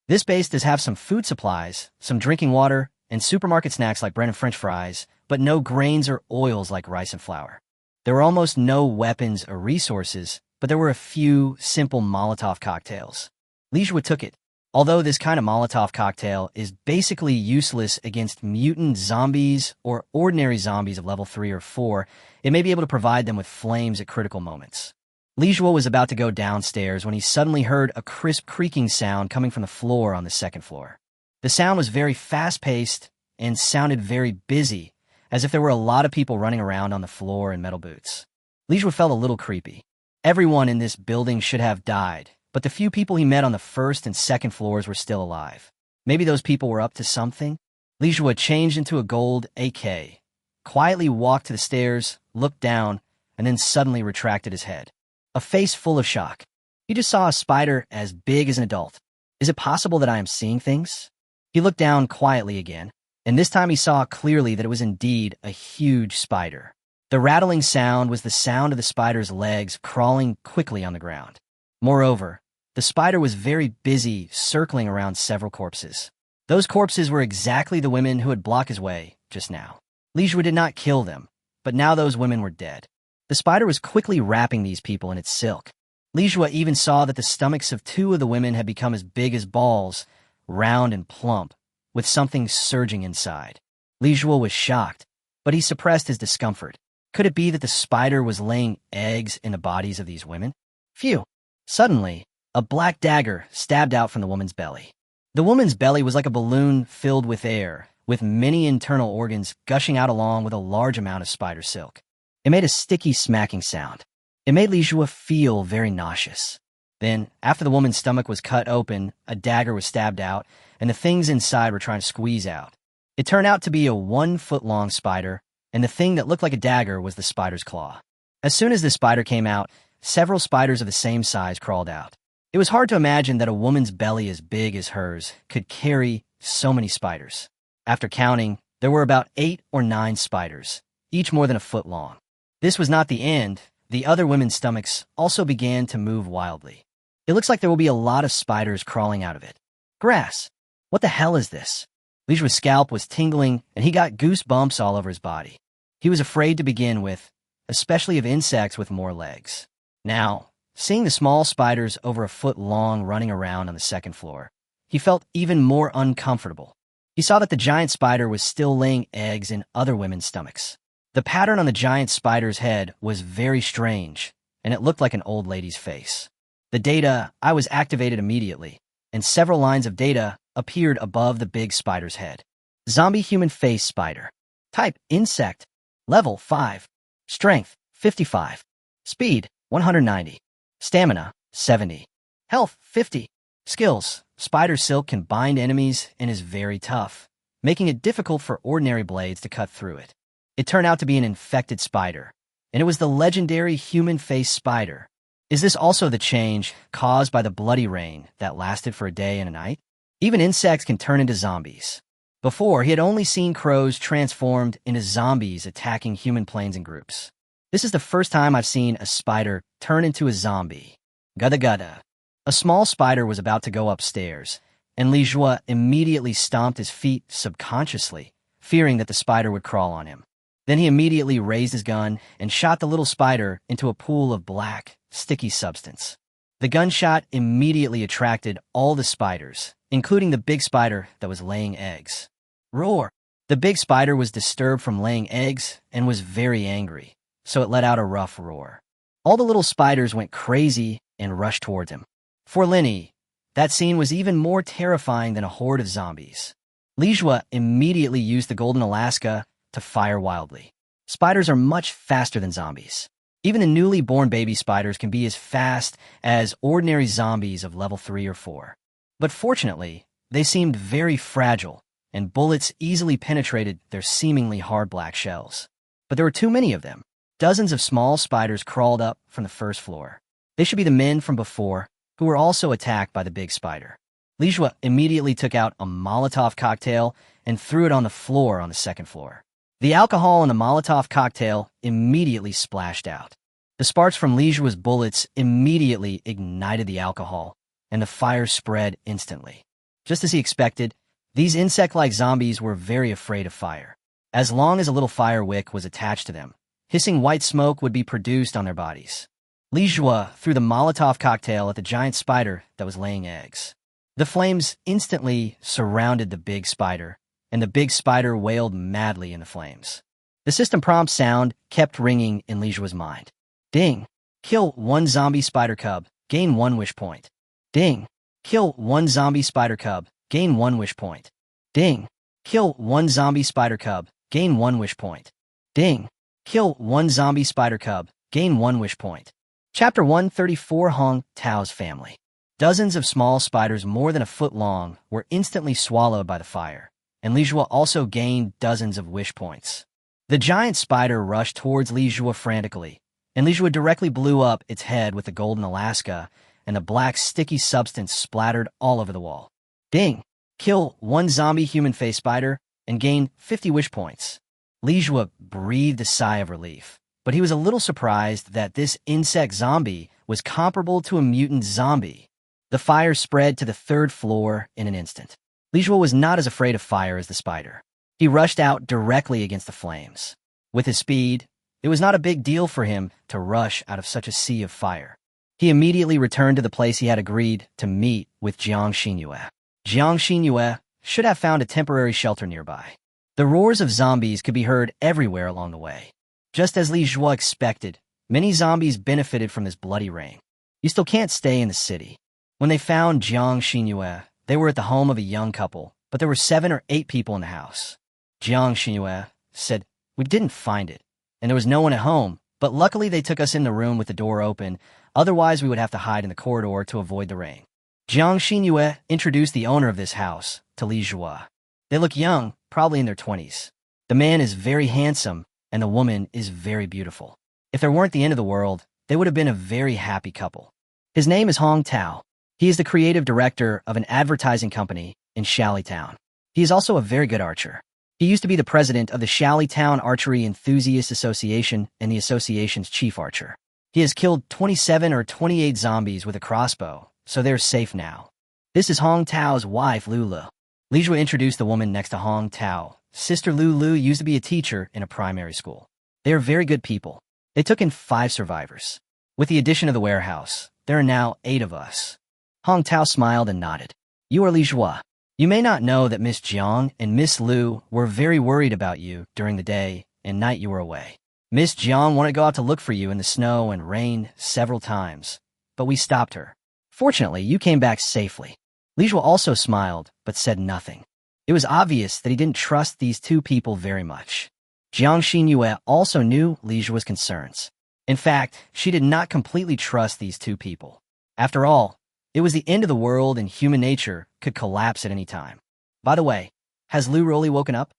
This base does have some food supplies, some drinking water, and supermarket snacks like bread and French fries, but no grains or oils like rice and flour. There were almost no weapons or resources, but there were a few simple Molotov cocktails. Li Jue took it. Although this kind of Molotov cocktail is basically useless against mutant zombies or ordinary zombies of level 3 or 4, it may be able to provide them with flames at critical moments. Li Jue was about to go downstairs when he suddenly heard a crisp creaking sound coming from the floor on the second floor. The sound was very fast-paced and sounded very busy, as if there were a lot of people running around on the floor in metal boots. Li Jue felt a little creepy. Everyone in this building should have died, but the few people he met on the first and second floors were still alive. Maybe those people were up to something? Li Jue changed into a gold AK, quietly walked to the stairs, looked down, and then suddenly retracted his head. A face full of shock. He just saw a spider as big as an adult. Is it possible that I am seeing things? He looked down quietly again, and this time he saw clearly that it was indeed a huge spider. The rattling sound was the sound of the spider's legs crawling quickly on the ground. Moreover, the spider was very busy circling around several corpses. Those corpses were exactly the women who had blocked his way just now. Li Jue did not kill them, but now those women were dead. The spider was quickly wrapping these people in its silk. Li Jue even saw that the stomachs of 2 of the women had become as big as balls, round and plump, with something surging inside. Li Jue was shocked, but he suppressed his discomfort. Could it be that the spider was laying eggs in the bodies of these women? Phew! Suddenly, a black dagger stabbed out from the woman's belly. The woman's belly was like a balloon filled with air, with many internal organs gushing out along with a large amount of spider silk. It made a sticky smacking sound. It made Li Jue feel very nauseous. Then, after the woman's stomach was cut open, a dagger was stabbed out, and the things inside were trying to squeeze out. It turned out to be a 1-foot-long spider, and the thing that looked like a dagger was the spider's claw. As soon as the spider came out, several spiders of the same size crawled out. It was hard to imagine that a woman's belly as big as hers could carry so many spiders. After counting, there were about 8 or 9 spiders, each more than a foot long. This was not the end. The other women's stomachs also began to move wildly. It looks like there will be a lot of spiders crawling out of it. Grass! What the hell is this? Li Jue's scalp was tingling, and he got goosebumps all over his body. He was afraid to begin with, especially of insects with more legs. Now, Seeing the small spiders over a foot long running around on the second floor, he felt even more uncomfortable. He saw that the giant spider was still laying eggs in other women's stomachs. The pattern on the giant spider's head was very strange, and it looked like an old lady's face. The data I was activated immediately, and several lines of data appeared above the big spider's head. Zombie human face spider. Type insect. Level 5. Strength 55. Speed 190. Stamina 70. Health 50. Skills. Spider silk can bind enemies and is very tough, making it difficult for ordinary blades to cut through it. It turned out to be an infected spider, and it was the legendary human face spider. Is this also the change caused by the bloody rain that lasted for a day and a night? Even insects can turn into zombies. Before, he had only seen crows transformed into zombies attacking human planes in groups. This is the first time I've seen a spider turn into a zombie. Gada gada. A small spider was about to go upstairs, and Li Jue immediately stomped his feet subconsciously, fearing that the spider would crawl on him. Then he immediately raised his gun and shot the little spider into a pool of black, sticky substance. The gunshot immediately attracted all the spiders, including the big spider that was laying eggs. Roar! The big spider was disturbed from laying eggs and was very angry, so it let out a rough roar. All the little spiders went crazy and rushed towards him. For Linny, that scene was even more terrifying than a horde of zombies. Li Jue immediately used the golden Alaska to fire wildly. Spiders are much faster than zombies. Even the newly born baby spiders can be as fast as ordinary zombies of level 3 or 4. But fortunately, they seemed very fragile, and bullets easily penetrated their seemingly hard black shells. But there were too many of them. Dozens of small spiders crawled up from the first floor. They should be the men from before, who were also attacked by the big spider. Li Jue immediately took out a Molotov cocktail and threw it on the floor on the second floor. The alcohol in the Molotov cocktail immediately splashed out. The sparks from Li Jue's bullets immediately ignited the alcohol, and the fire spread instantly. Just as he expected, these insect-like zombies were very afraid of fire. As long as a little fire wick was attached to them, hissing white smoke would be produced on their bodies. Li Jue threw the Molotov cocktail at the giant spider that was laying eggs. The flames instantly surrounded the big spider, and the big spider wailed madly in the flames. The system prompt sound kept ringing in Li Jue's mind. Ding! Kill 1 zombie spider cub, gain 1 wish point. Ding! Kill 1 zombie spider cub, gain 1 wish point. Ding! Kill 1 zombie spider cub, gain 1 wish point. Ding! Kill 1 zombie spider cub, gain 1 wish point. Chapter 134 Hong Tao's Family. Dozens of small spiders more than a foot long were instantly swallowed by the fire, and Li Jue also gained dozens of wish points. The giant spider rushed towards Li Jue frantically, and Li Jue directly blew up its head with the golden Alaska, and the black sticky substance splattered all over the wall. Ding! Kill 1 zombie human face spider and gain 50 wish points. Li Jue breathed a sigh of relief, but he was a little surprised that this insect zombie was comparable to a mutant zombie. The fire spread to the 3rd floor in an instant. Li Jue was not as afraid of fire as the spider. He rushed out directly against the flames. With his speed, it was not a big deal for him to rush out of such a sea of fire. He immediately returned to the place he had agreed to meet with Jiang Xinyue. Jiang Xinyue should have found a temporary shelter nearby. The roars of zombies could be heard everywhere along the way. Just as Li Jue expected, many zombies benefited from this bloody rain. You still can't stay in the city. When they found Jiang Xinyue, they were at the home of a young couple, but there were 7 or 8 people in the house. Jiang Xinyue said, "We didn't find it, and there was no one at home, but luckily they took us in the room with the door open, otherwise we would have to hide in the corridor to avoid the rain." Jiang Xinyue introduced the owner of this house to Li Jue. They look young, probably in their 20s. The man is very handsome, and the woman is very beautiful. If there weren't the end of the world, they would have been a very happy couple. His name is Hong Tao. He is the creative director of an advertising company in Town. He is also a very good archer. He used to be the president of the Town Archery Enthusiast Association and the association's chief archer. He has killed 27 or 28 zombies with a crossbow, so they're safe now. This is Hong Tao's wife, Lulu. Li Jue introduced the woman next to Hong Tao. Sister Lulu used to be a teacher in a primary school. They are very good people. They took in 5 survivors. With the addition of the warehouse, there are now 8 of us. Hong Tao smiled and nodded. You are Li Zhua. You may not know that Miss Jiang and Miss Lu were very worried about you during the day and night you were away. Miss Jiang wanted to go out to look for you in the snow and rain several times, but we stopped her. Fortunately, you came back safely. Li Zhua also smiled, but said nothing. It was obvious that he didn't trust these 2 people very much. Jiang Xinyue also knew Li Zhua's concerns. In fact, she did not completely trust these 2 people. After all, it was the end of the world and human nature could collapse at any time. By the way, has Lu really woken up?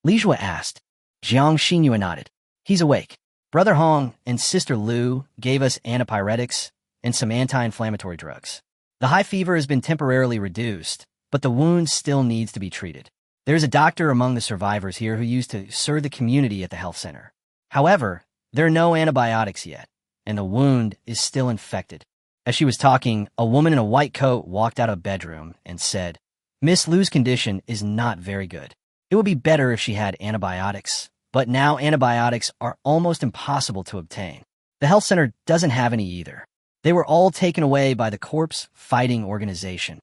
Li Zhua asked. Jiang Xinyue nodded. He's awake. Brother Hong and Sister Lu gave us antipyretics and some anti-inflammatory drugs. The high fever has been temporarily reduced, but the wound still needs to be treated. There's a doctor among the survivors here who used to serve the community at the health center. However, there are no antibiotics yet, and the wound is still infected. As she was talking, a woman in a white coat walked out of a bedroom and said, Miss Lu's condition is not very good. It would be better if she had antibiotics, but now antibiotics are almost impossible to obtain. The health center doesn't have any either. They were all taken away by the corpse fighting organization.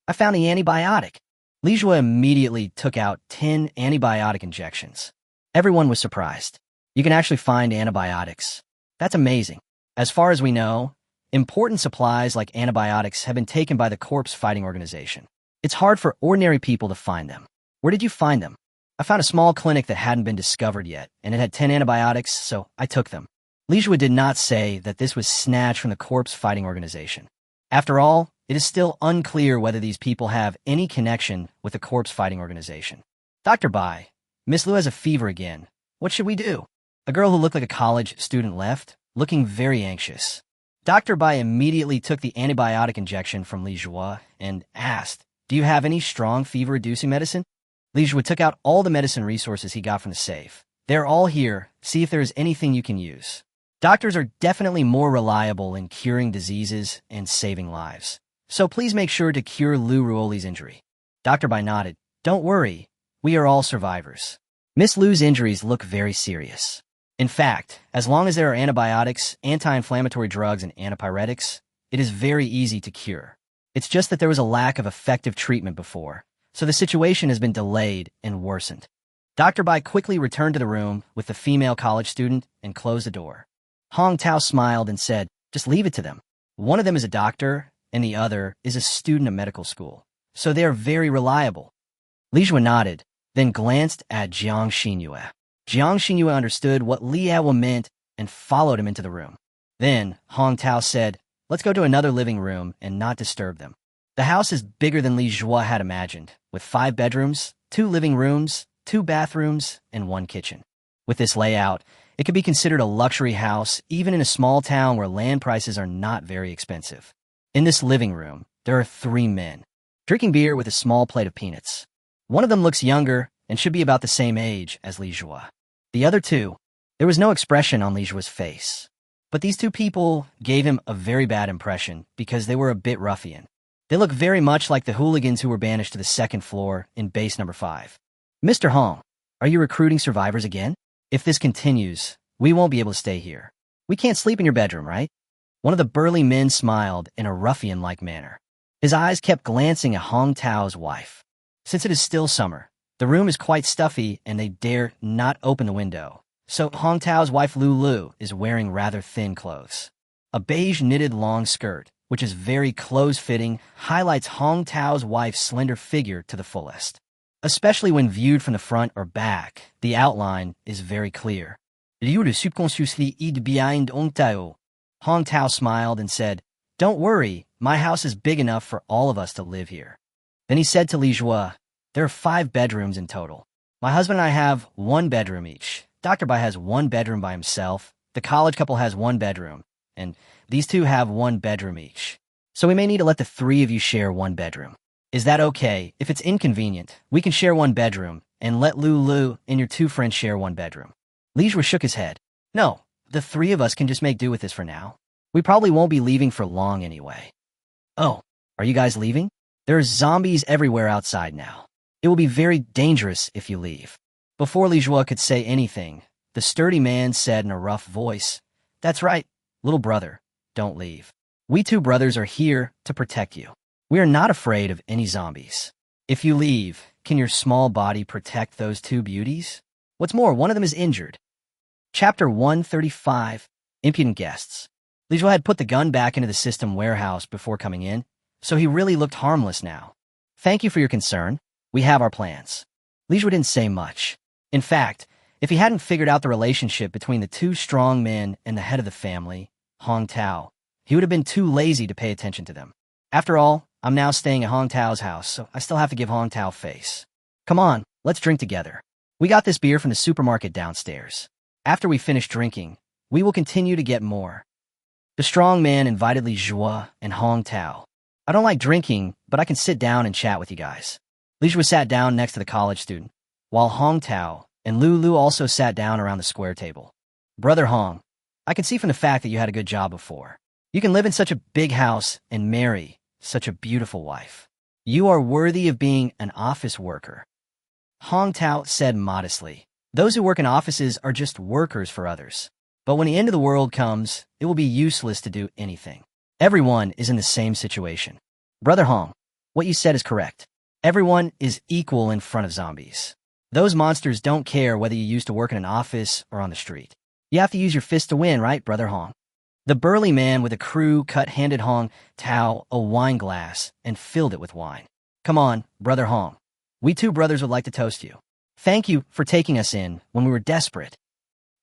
I found the antibiotic. Li Zhua immediately took out 10 antibiotic injections. Everyone was surprised. You can actually find antibiotics. That's amazing. As far as we know, important supplies like antibiotics have been taken by the corpse fighting organization. It's hard for ordinary people to find them. Where did you find them? I found a small clinic that hadn't been discovered yet, and it had 10 antibiotics, so I took them. Li Zhua did not say that this was snatched from the corpse fighting organization. After all, it is still unclear whether these people have any connection with the corpse fighting organization. Dr. Bai, Miss Lu has a fever again. What should we do? A girl who looked like a college student left, looking very anxious. Dr. Bai immediately took the antibiotic injection from Li Zhua and asked, Do you have any strong fever-reducing medicine? Li Zhua took out all the medicine resources he got from the safe. They're all here. See if there is anything you can use. Doctors are definitely more reliable in curing diseases and saving lives. So please make sure to cure Lu Ruoli's injury. Dr. Bai nodded. Don't worry. We are all survivors. Miss Lu's injuries look very serious. In fact, as long as there are antibiotics, anti-inflammatory drugs, and antipyretics, it is very easy to cure. It's just that there was a lack of effective treatment before, so the situation has been delayed and worsened. Dr. Bai quickly returned to the room with the female college student and closed the door. Hong Tao smiled and said, Just leave it to them. One of them is a doctor, and the other is a student of medical school, so they are very reliable. Li Zhua nodded, then glanced at Jiang Xinyue. Jiang Xinyue understood what Li Yao meant and followed him into the room. Then, Hong Tao said, Let's go to another living room and not disturb them. The house is bigger than Li Zhua had imagined, with 5 bedrooms, 2 living rooms, 2 bathrooms, and 1 kitchen. With this layout, it could be considered a luxury house even in a small town where land prices are not very expensive. In this living room, there are 3 men, drinking beer with a small plate of peanuts. One of them looks younger and should be about the same age as Li Zhua. The other 2, there was no expression on Li Zhua's face. But these 2 people gave him a very bad impression because they were a bit ruffian. They look very much like the hooligans who were banished to the 2nd floor in base number 5. Mr. Hong, are you recruiting survivors again? If this continues, we won't be able to stay here. We can't sleep in your bedroom, right? One of the burly men smiled in a ruffian-like manner. His eyes kept glancing at Hong Tao's wife. Since it is still summer, the room is quite stuffy and they dare not open the window. So Hong Tao's wife Lu is wearing rather thin clothes. A beige knitted long skirt, which is very close-fitting, highlights Hong Tao's wife's slender figure to the fullest. Especially when viewed from the front or back, the outline is very clear. Liu le subconsciously hid behind Hong Tao. Hong Tao smiled and said, Don't worry, my house is big enough for all of us to live here. Then he said to Li Zhua, There are 5 bedrooms in total. My husband and I have 1 bedroom each. Dr. Bai has 1 bedroom by himself. The college couple has 1 bedroom. And these 2 have 1 bedroom each. So we may need to let the 3 of you share 1 bedroom. Is that okay? If it's inconvenient, we can share 1 bedroom and let Lu and your 2 friends share 1 bedroom. Li Zhua shook his head. No, the 3 of us can just make do with this for now. We probably won't be leaving for long anyway. Oh, are you guys leaving? There are zombies everywhere outside now. It will be very dangerous if you leave. Before Li Zhua could say anything, the sturdy man said in a rough voice, That's right, little brother. don't leave. We two brothers are here to protect you. We are not afraid of any zombies. If you leave, can your small body protect those two beauties? What's more, one of them is injured. Chapter 135, Impudent Guests. Li Zhuo had put the gun back into the system warehouse before coming in, so he really looked harmless now. Thank you for your concern. We have our plans. Li Zhuo didn't say much. In fact, if he hadn't figured out the relationship between the two strong men and the head of the family, Hong Tao, he would have been too lazy to pay attention to them. After all, I'm now staying at Hong Tao's house, so I still have to give Hong Tao face. Come on, let's drink together. We got this beer from the supermarket downstairs. After we finish drinking, we will continue to get more. The strong man invited Li Zhuo and Hong Tao. I don't like drinking, but I can sit down and chat with you guys. Li Zhuo sat down next to the college student, while Hong Tao and Lulu also sat down around the square table. Brother Hong, I can see from the fact that you had a good job before. You can live in such a big house and marry such a beautiful wife. You are worthy of being an office worker. Hong Tao said modestly. Those who work in offices are just workers for others. But when the end of the world comes, it will be useless to do anything. Everyone is in the same situation. Brother Hong, what you said is correct. Everyone is equal in front of zombies. Those monsters don't care whether you used to work in an office or on the street. You have to use your fist to win, right, Brother Hong? The burly man with a crew cut handed Hong Tao a wine glass and filled it with wine. Come on, Brother Hong. We two brothers would like to toast you. Thank you for taking us in when we were desperate.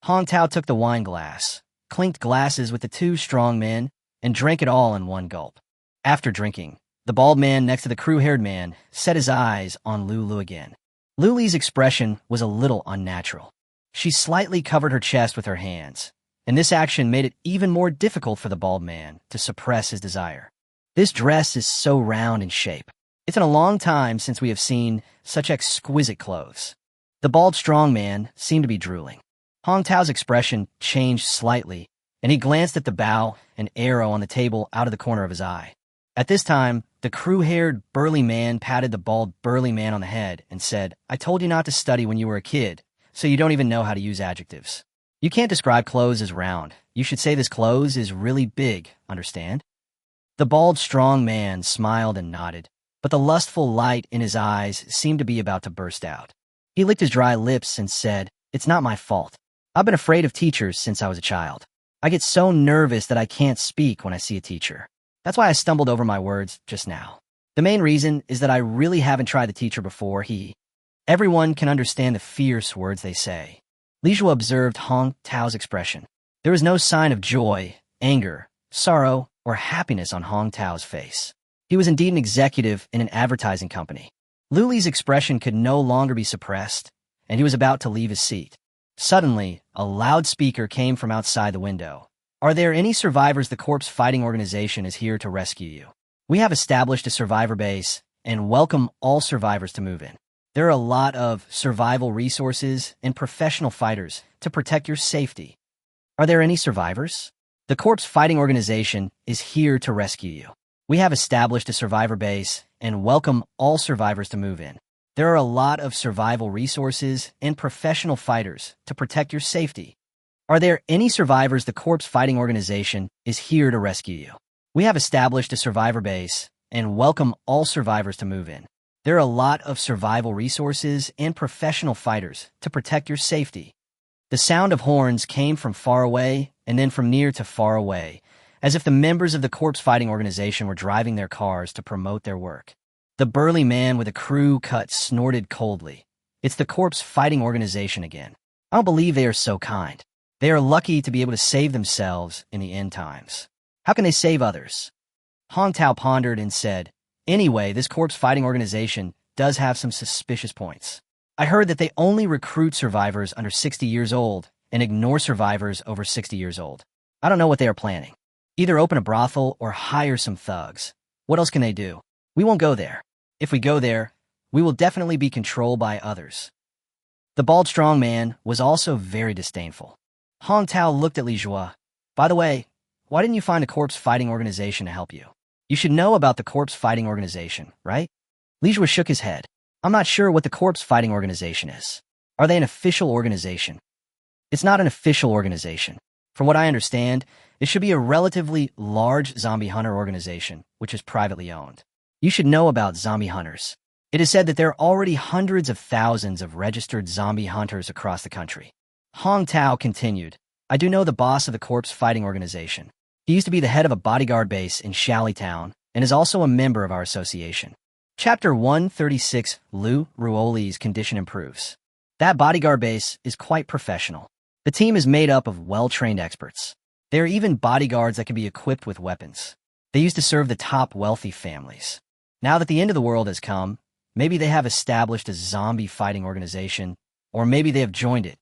Hong Tao took the wine glass, clinked glasses with the two strong men, and drank it all in one gulp. After drinking, the bald man next to the crew-haired man set his eyes on Lulu again. Lulu's expression was a little unnatural. She slightly covered her chest with her hands, and this action made it even more difficult for the bald man to suppress his desire. This dress is so round in shape. It's been a long time since we have seen such exquisite clothes. The bald strong man seemed to be drooling. Hong Tao's expression changed slightly, and he glanced at the bow and arrow on the table out of the corner of his eye. At this time, the crew-haired burly man patted the bald burly man on the head and said, I told you not to study when you were a kid, so you don't even know how to use adjectives. You can't describe clothes as round. You should say this clothes is really big, understand? The bald strong man smiled and nodded, but the lustful light in his eyes seemed to be about to burst out. He licked his dry lips and said, It's not my fault. I've been afraid of teachers since I was a child. I get so nervous that I can't speak when I see a teacher. That's why I stumbled over my words just now. The main reason is that I really haven't tried the teacher before. Everyone can understand the fierce words they say. Li Zhuo observed Hong Tao's expression. There was no sign of joy, anger, sorrow, or happiness on Hong Tao's face. He was indeed an executive in an advertising company. Luli's expression could no longer be suppressed, and he was about to leave his seat. Suddenly, a loudspeaker came from outside the window. Are there any survivors? The corpse fighting organization is here to rescue you. We have established a survivor base and welcome all survivors to move in. There are a lot of survival resources and professional fighters to protect your safety. Are there any survivors? The corpse fighting organization is here to rescue you. We have established a survivor base and welcome all survivors to move in. There are a lot of survival resources and professional fighters to protect your safety. Are there any survivors? The corpse fighting organization is here to rescue you. We have established a survivor base and welcome all survivors to move in. There are a lot of survival resources and professional fighters to protect your safety. The sound of horns came from far away and then from near to far away, as if the members of the corpse fighting organization were driving their cars to promote their work. The burly man with a crew cut snorted coldly. It's the corpse fighting organization again. I don't believe they are so kind. They are lucky to be able to save themselves in the end times. How can they save others? Hong Tao pondered and said, Anyway, this corpse fighting organization does have some suspicious points. I heard that they only recruit survivors under 60 years old and ignore survivors over 60 years old. I don't know what they are planning. Either open a brothel or hire some thugs. What else can they do? We won't go there. If we go there, we will definitely be controlled by others. The bald strong man was also very disdainful. Hong Tao looked at Li Zhuo. By the way, why didn't you find a corpse fighting organization to help you? You should know about the corpse fighting organization, right? Li Zhuo shook his head. I'm not sure what the corpse fighting organization is. Are they an official organization? It's not an official organization. From what I understand, It should be a relatively large zombie hunter organization, which is privately owned. You should know about zombie hunters. It is said that there are already hundreds of thousands of registered zombie hunters across the country. Hong Tao continued, I do know the boss of the corpse fighting organization. He used to be the head of a bodyguard base in Town and is also a member of our association. Chapter 136, Lu Ruoli's condition improves. That bodyguard base is quite professional. The team is made up of well-trained experts. There are even bodyguards that can be equipped with weapons. They used to serve the top wealthy families. Now that the end of the world has come, maybe they have established a zombie fighting organization, or maybe they have joined it.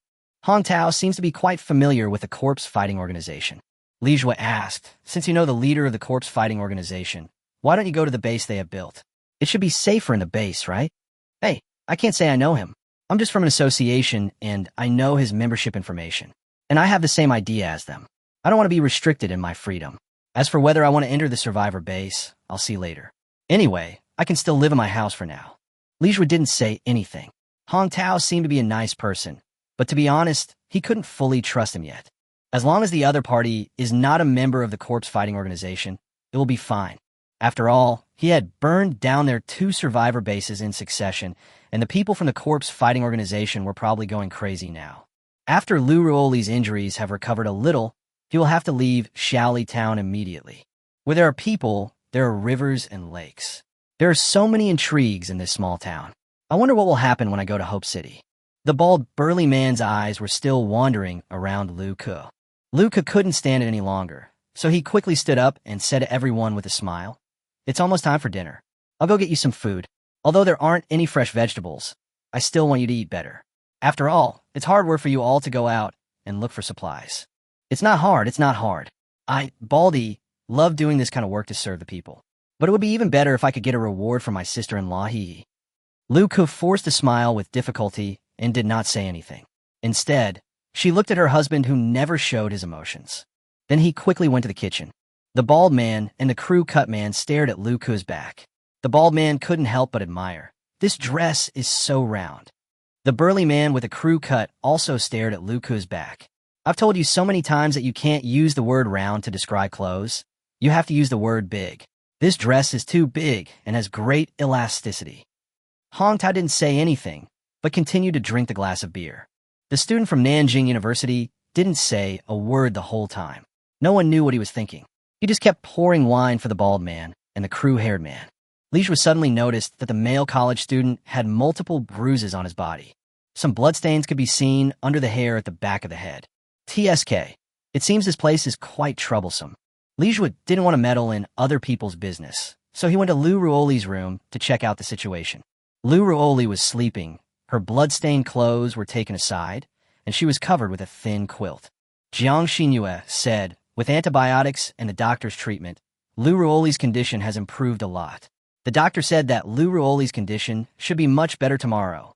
Hong Tao seems to be quite familiar with the corpse fighting organization. Li Jue asked, since you know the leader of the corpse fighting organization, why don't you go to the base they have built? It should be safer in the base, right? Hey, I can't say I know him. I'm just from an association, and I know his membership information. And I have the same idea as them. I don't want to be restricted in my freedom. As for whether I want to enter the survivor base, I'll see later. Anyway, I can still live in my house for now. Li Jue didn't say anything. Hong Tao seemed to be a nice person, but to be honest, he couldn't fully trust him yet. As long as the other party is not a member of the corpse fighting organization, it will be fine. After all, he had burned down their 2 survivor bases in succession, and the people from the corpse fighting organization were probably going crazy now. After Lu Ruoli's injuries have recovered a little, he will have to leave Town immediately. Where there are people, there are rivers and lakes. There are so many intrigues in this small town. I wonder what will happen when I go to Hope City. The bald, burly man's eyes were still wandering around Lu Ke. Lu Ke couldn't stand it any longer, so he quickly stood up and said to everyone with a smile, It's almost time for dinner. I'll go get you some food. Although there aren't any fresh vegetables, I still want you to eat better. After all, it's hard work for you all to go out and look for supplies. It's not hard. Baldy, love doing this kind of work to serve the people. But it would be even better if I could get a reward from my sister-in-law, Lu Ke forced a smile with difficulty and did not say anything. Instead, she looked at her husband who never showed his emotions. Then he quickly went to the kitchen. The bald man and the crew cut man stared at Lu Ke's back. The bald man couldn't help but admire. This dress is so round. The burly man with a crew cut also stared at Lu Ke's back. I've told you so many times that you can't use the word round to describe clothes. You have to use the word big. This dress is too big and has great elasticity. Hong Tao didn't say anything, but continued to drink the glass of beer. The student from Nanjing University didn't say a word the whole time. No one knew what he was thinking. He just kept pouring wine for the bald man and the crew-haired man. Li Jue suddenly noticed that the male college student had multiple bruises on his body. Some bloodstains could be seen under the hair at the back of the head. TSK. It seems this place is quite troublesome. Li Jue didn't want to meddle in other people's business, so he went to Lu Ruoli's room to check out the situation. Lu Ruoli was sleeping. Her blood-stained clothes were taken aside, and she was covered with a thin quilt. Jiang Xinyue said, with antibiotics and the doctor's treatment, Lu Ruoli's condition has improved a lot. The doctor said that Lu Ruoli's condition should be much better tomorrow.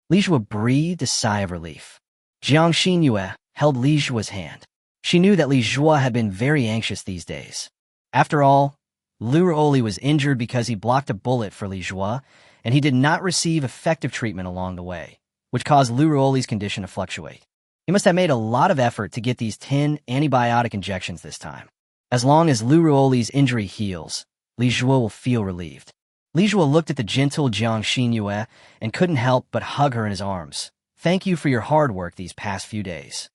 Li Jue breathed a sigh of relief. Jiang Xinyue held Li Jue's hand. She knew that Li Jue had been very anxious these days. After all, Lu Ruoli was injured because he blocked a bullet for Li Jue, and he did not receive effective treatment along the way, which caused Lu Ruoli's condition to fluctuate. He must have made a lot of effort to get these 10 antibiotic injections this time. As long as Lu Ruoli's injury heals, Li Jue will feel relieved. Li Jue looked at the gentle Jiang Xinyue and couldn't help but hug her in his arms. Thank you for your hard work these past few days.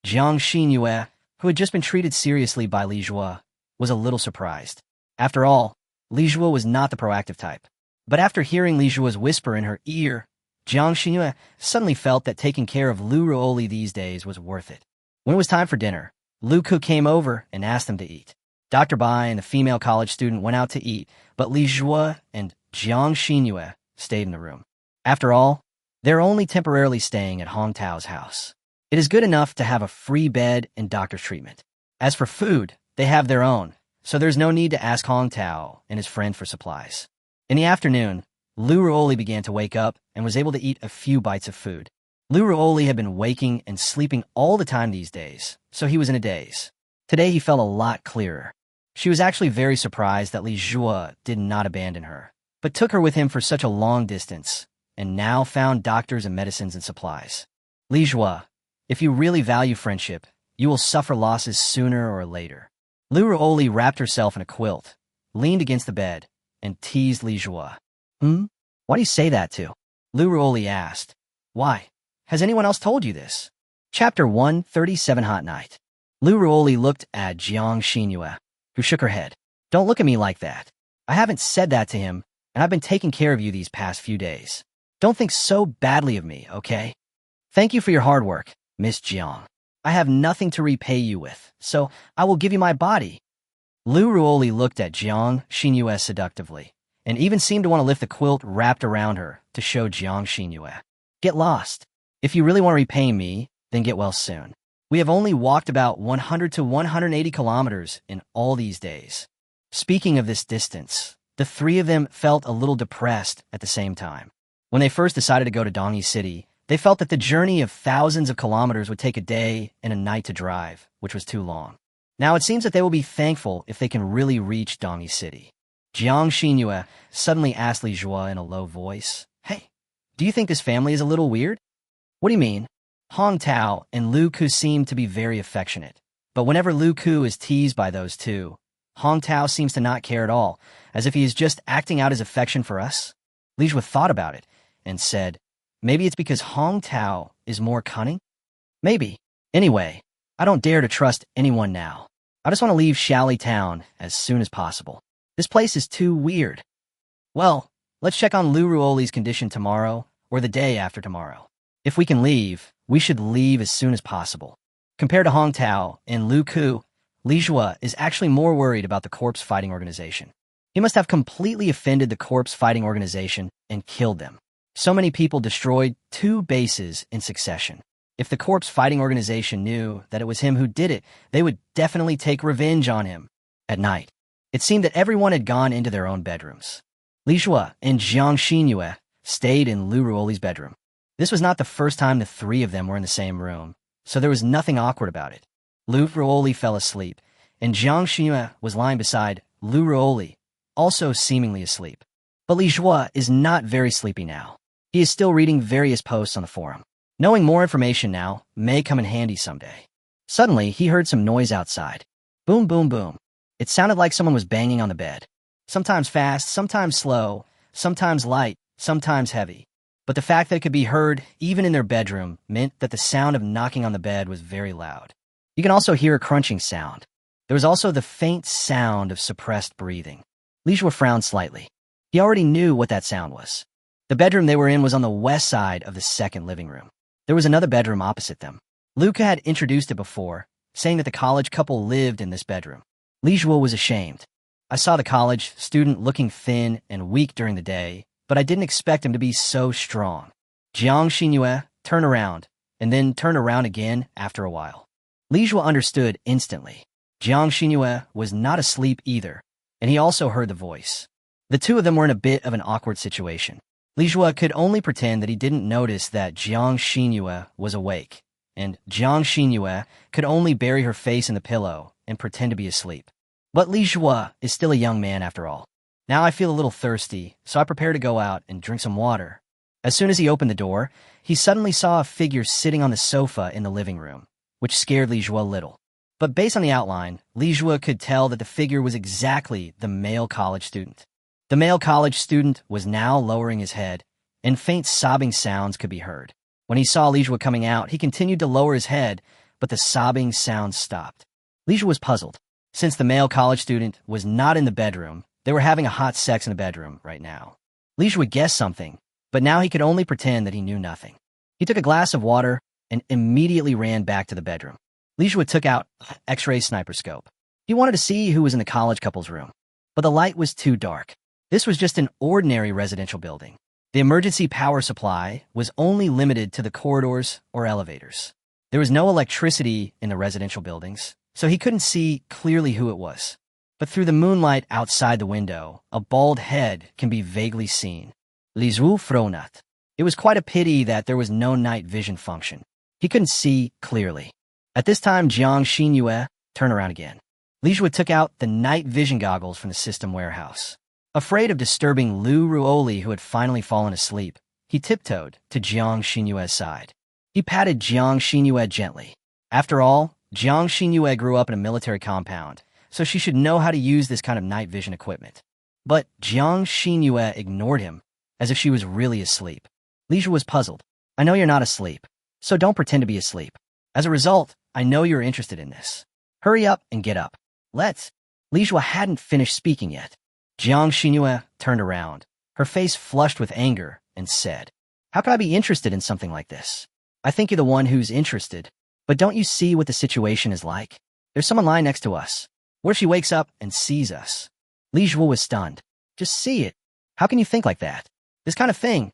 Jiang Xinyue, who had just been treated seriously by Li Jue, was a little surprised. After all, Li Jue was not the proactive type. But after hearing Li Jue's whisper in her ear, Jiang Xinyue suddenly felt that taking care of Lu Ruoli these days was worth it. When it was time for dinner, Lu Ke came over and asked them to eat. Dr. Bai and the female college student went out to eat, but Li Jue and Jiang Xinyue stayed in the room. After all, they're only temporarily staying at Hong Tao's house. It is good enough to have a free bed and doctor's treatment. As for food, they have their own, so there's no need to ask Hong Tao and his friend for supplies. In the afternoon, Lu Ruoli began to wake up and was able to eat a few bites of food. Lu Ruoli had been waking and sleeping all the time these days, so he was in a daze. Today he felt a lot clearer. She was actually very surprised that Li Jue did not abandon her, but took her with him for such a long distance, and now found doctors and medicines and supplies. Li Jue, if you really value friendship, You will suffer losses sooner or later. Lu Ruoli wrapped herself in a quilt, leaned against the bed, and teased Li Jua. Why do you say that to? Lu Ruoli asked. Why? Has anyone else told you this? Chapter 137 Hot Night. Lu Ruoli looked at Jiang Xinyue, who shook her head. Don't look at me like that. I haven't said that to him, and I've been taking care of you these past few days. Don't think so badly of me, okay? Thank you for your hard work, Miss Jiang. I have nothing to repay you with, so I will give you my body. Lu Ruoli looked at Jiang Xinyue seductively, and even seemed to want to lift the quilt wrapped around her to show Jiang Xinyue. Get lost. If you really want to repay me, then get well soon. We have only walked about 100 to 180 kilometers in all these days. Speaking of this distance, the three of them felt a little depressed at the same time. When they first decided to go to Dongyi City, they felt that the journey of thousands of kilometers would take a day and a night to drive, which was too long. Now it seems that they will be thankful if they can really reach Dongyi City. Jiang Xinyue suddenly asked Li Jua in a low voice, Hey, do you think this family is a little weird? What do you mean? Hong Tao and Lu Ku seem to be very affectionate, but whenever Lu Ku is teased by those two, Hong Tao seems to not care at all, as if he is just acting out his affection for us. Li Jua thought about it and said, Maybe it's because Hong Tao is more cunning? Maybe. Anyway, I don't dare to trust anyone now. I just want to leave Xiaoli Town as soon as possible. This place is too weird. Well, let's check on Lu Ruoli's condition tomorrow or the day after tomorrow. If we can leave, we should leave as soon as possible. Compared to Hong Tao and Lu Ku, Li Jua is actually more worried about the corpse fighting organization. He must have completely offended the corpse fighting organization and killed them. So many people destroyed 2 bases in succession. If the corpse fighting organization knew that it was him who did it, they would definitely take revenge on him. At night, it seemed that everyone had gone into their own bedrooms. Li Jua and Jiang Xinyue stayed in Lu Ruoli's bedroom. This was not the first time the 3 of them were in the same room, so there was nothing awkward about it. Lu Ruoli fell asleep, and Jiang Xinyue was lying beside Lu Ruoli, also seemingly asleep. But Li Jua is not very sleepy now. He is still reading various posts on the forum. Knowing more information now may come in handy someday. Suddenly, he heard some noise outside. Boom, boom, boom. It sounded like someone was banging on the bed. Sometimes fast, sometimes slow, sometimes light, sometimes heavy. But the fact that it could be heard even in their bedroom meant that the sound of knocking on the bed was very loud. You can also hear a crunching sound. There was also the faint sound of suppressed breathing. Li Jua frowned slightly. He already knew what that sound was. The bedroom they were in was on the west side of the second living room. There was another bedroom opposite them. Luca had introduced it before, saying that the college couple lived in this bedroom. Li Jua was ashamed. I saw the college student looking thin and weak during the day, but I didn't expect him to be so strong. Jiang Xinyue turned around, and then turned around again after a while. Li Jua understood instantly. Jiang Xinyue was not asleep either, and he also heard the voice. The 2 of them were in a bit of an awkward situation. Li Jua could only pretend that he didn't notice that Jiang Xinyue was awake, and Jiang Xinyue could only bury her face in the pillow and pretend to be asleep. But Li Jua is still a young man after all. Now I feel a little thirsty, so I prepare to go out and drink some water. As soon as he opened the door, he suddenly saw a figure sitting on the sofa in the living room, which scared Li Jua a little. But based on the outline, Li Jua could tell that the figure was exactly the male college student. The male college student was now lowering his head, and faint sobbing sounds could be heard. When he saw Li Jua coming out, he continued to lower his head, but the sobbing sounds stopped. Li Jua was puzzled. Since the male college student was not in the bedroom, they were having a hot sex in the bedroom right now. Li Jua guessed something, but now he could only pretend that he knew nothing. He took a glass of water and immediately ran back to the bedroom. Li Jua took out an X-ray sniper scope. He wanted to see who was in the college couple's room, but the light was too dark. This was just an ordinary residential building. The emergency power supply was only limited to the corridors or elevators. There was no electricity in the residential buildings, so he couldn't see clearly who it was. But through the moonlight outside the window, a bald head can be vaguely seen. Lizu Fronat. It was quite a pity that there was no night vision function. He couldn't see clearly. At this time, Jiang Xinyue turned around again. Li Jua took out the night vision goggles from the system warehouse. Afraid of disturbing Lu Ruoli, who had finally fallen asleep, he tiptoed to Jiang Xinyue's side. He patted Jiang Xinyue gently. After all, Jiang Xinyue grew up in a military compound, so she should know how to use this kind of night vision equipment. But Jiang Xinyue ignored him, as if she was really asleep. Li Zhuo was puzzled. I know you're not asleep, so don't pretend to be asleep. As a result, I know you're interested in this. Hurry up and get up. Let's. Li Zhuo hadn't finished speaking yet. Jiang Xinyue turned around, her face flushed with anger, and said, How could I be interested in something like this? I think you're the one who's interested. But don't you see what the situation is like? There's someone lying next to us. What if she wakes up and sees us? Li Zhuo was stunned. Just see it. How can you think like that? This kind of thing.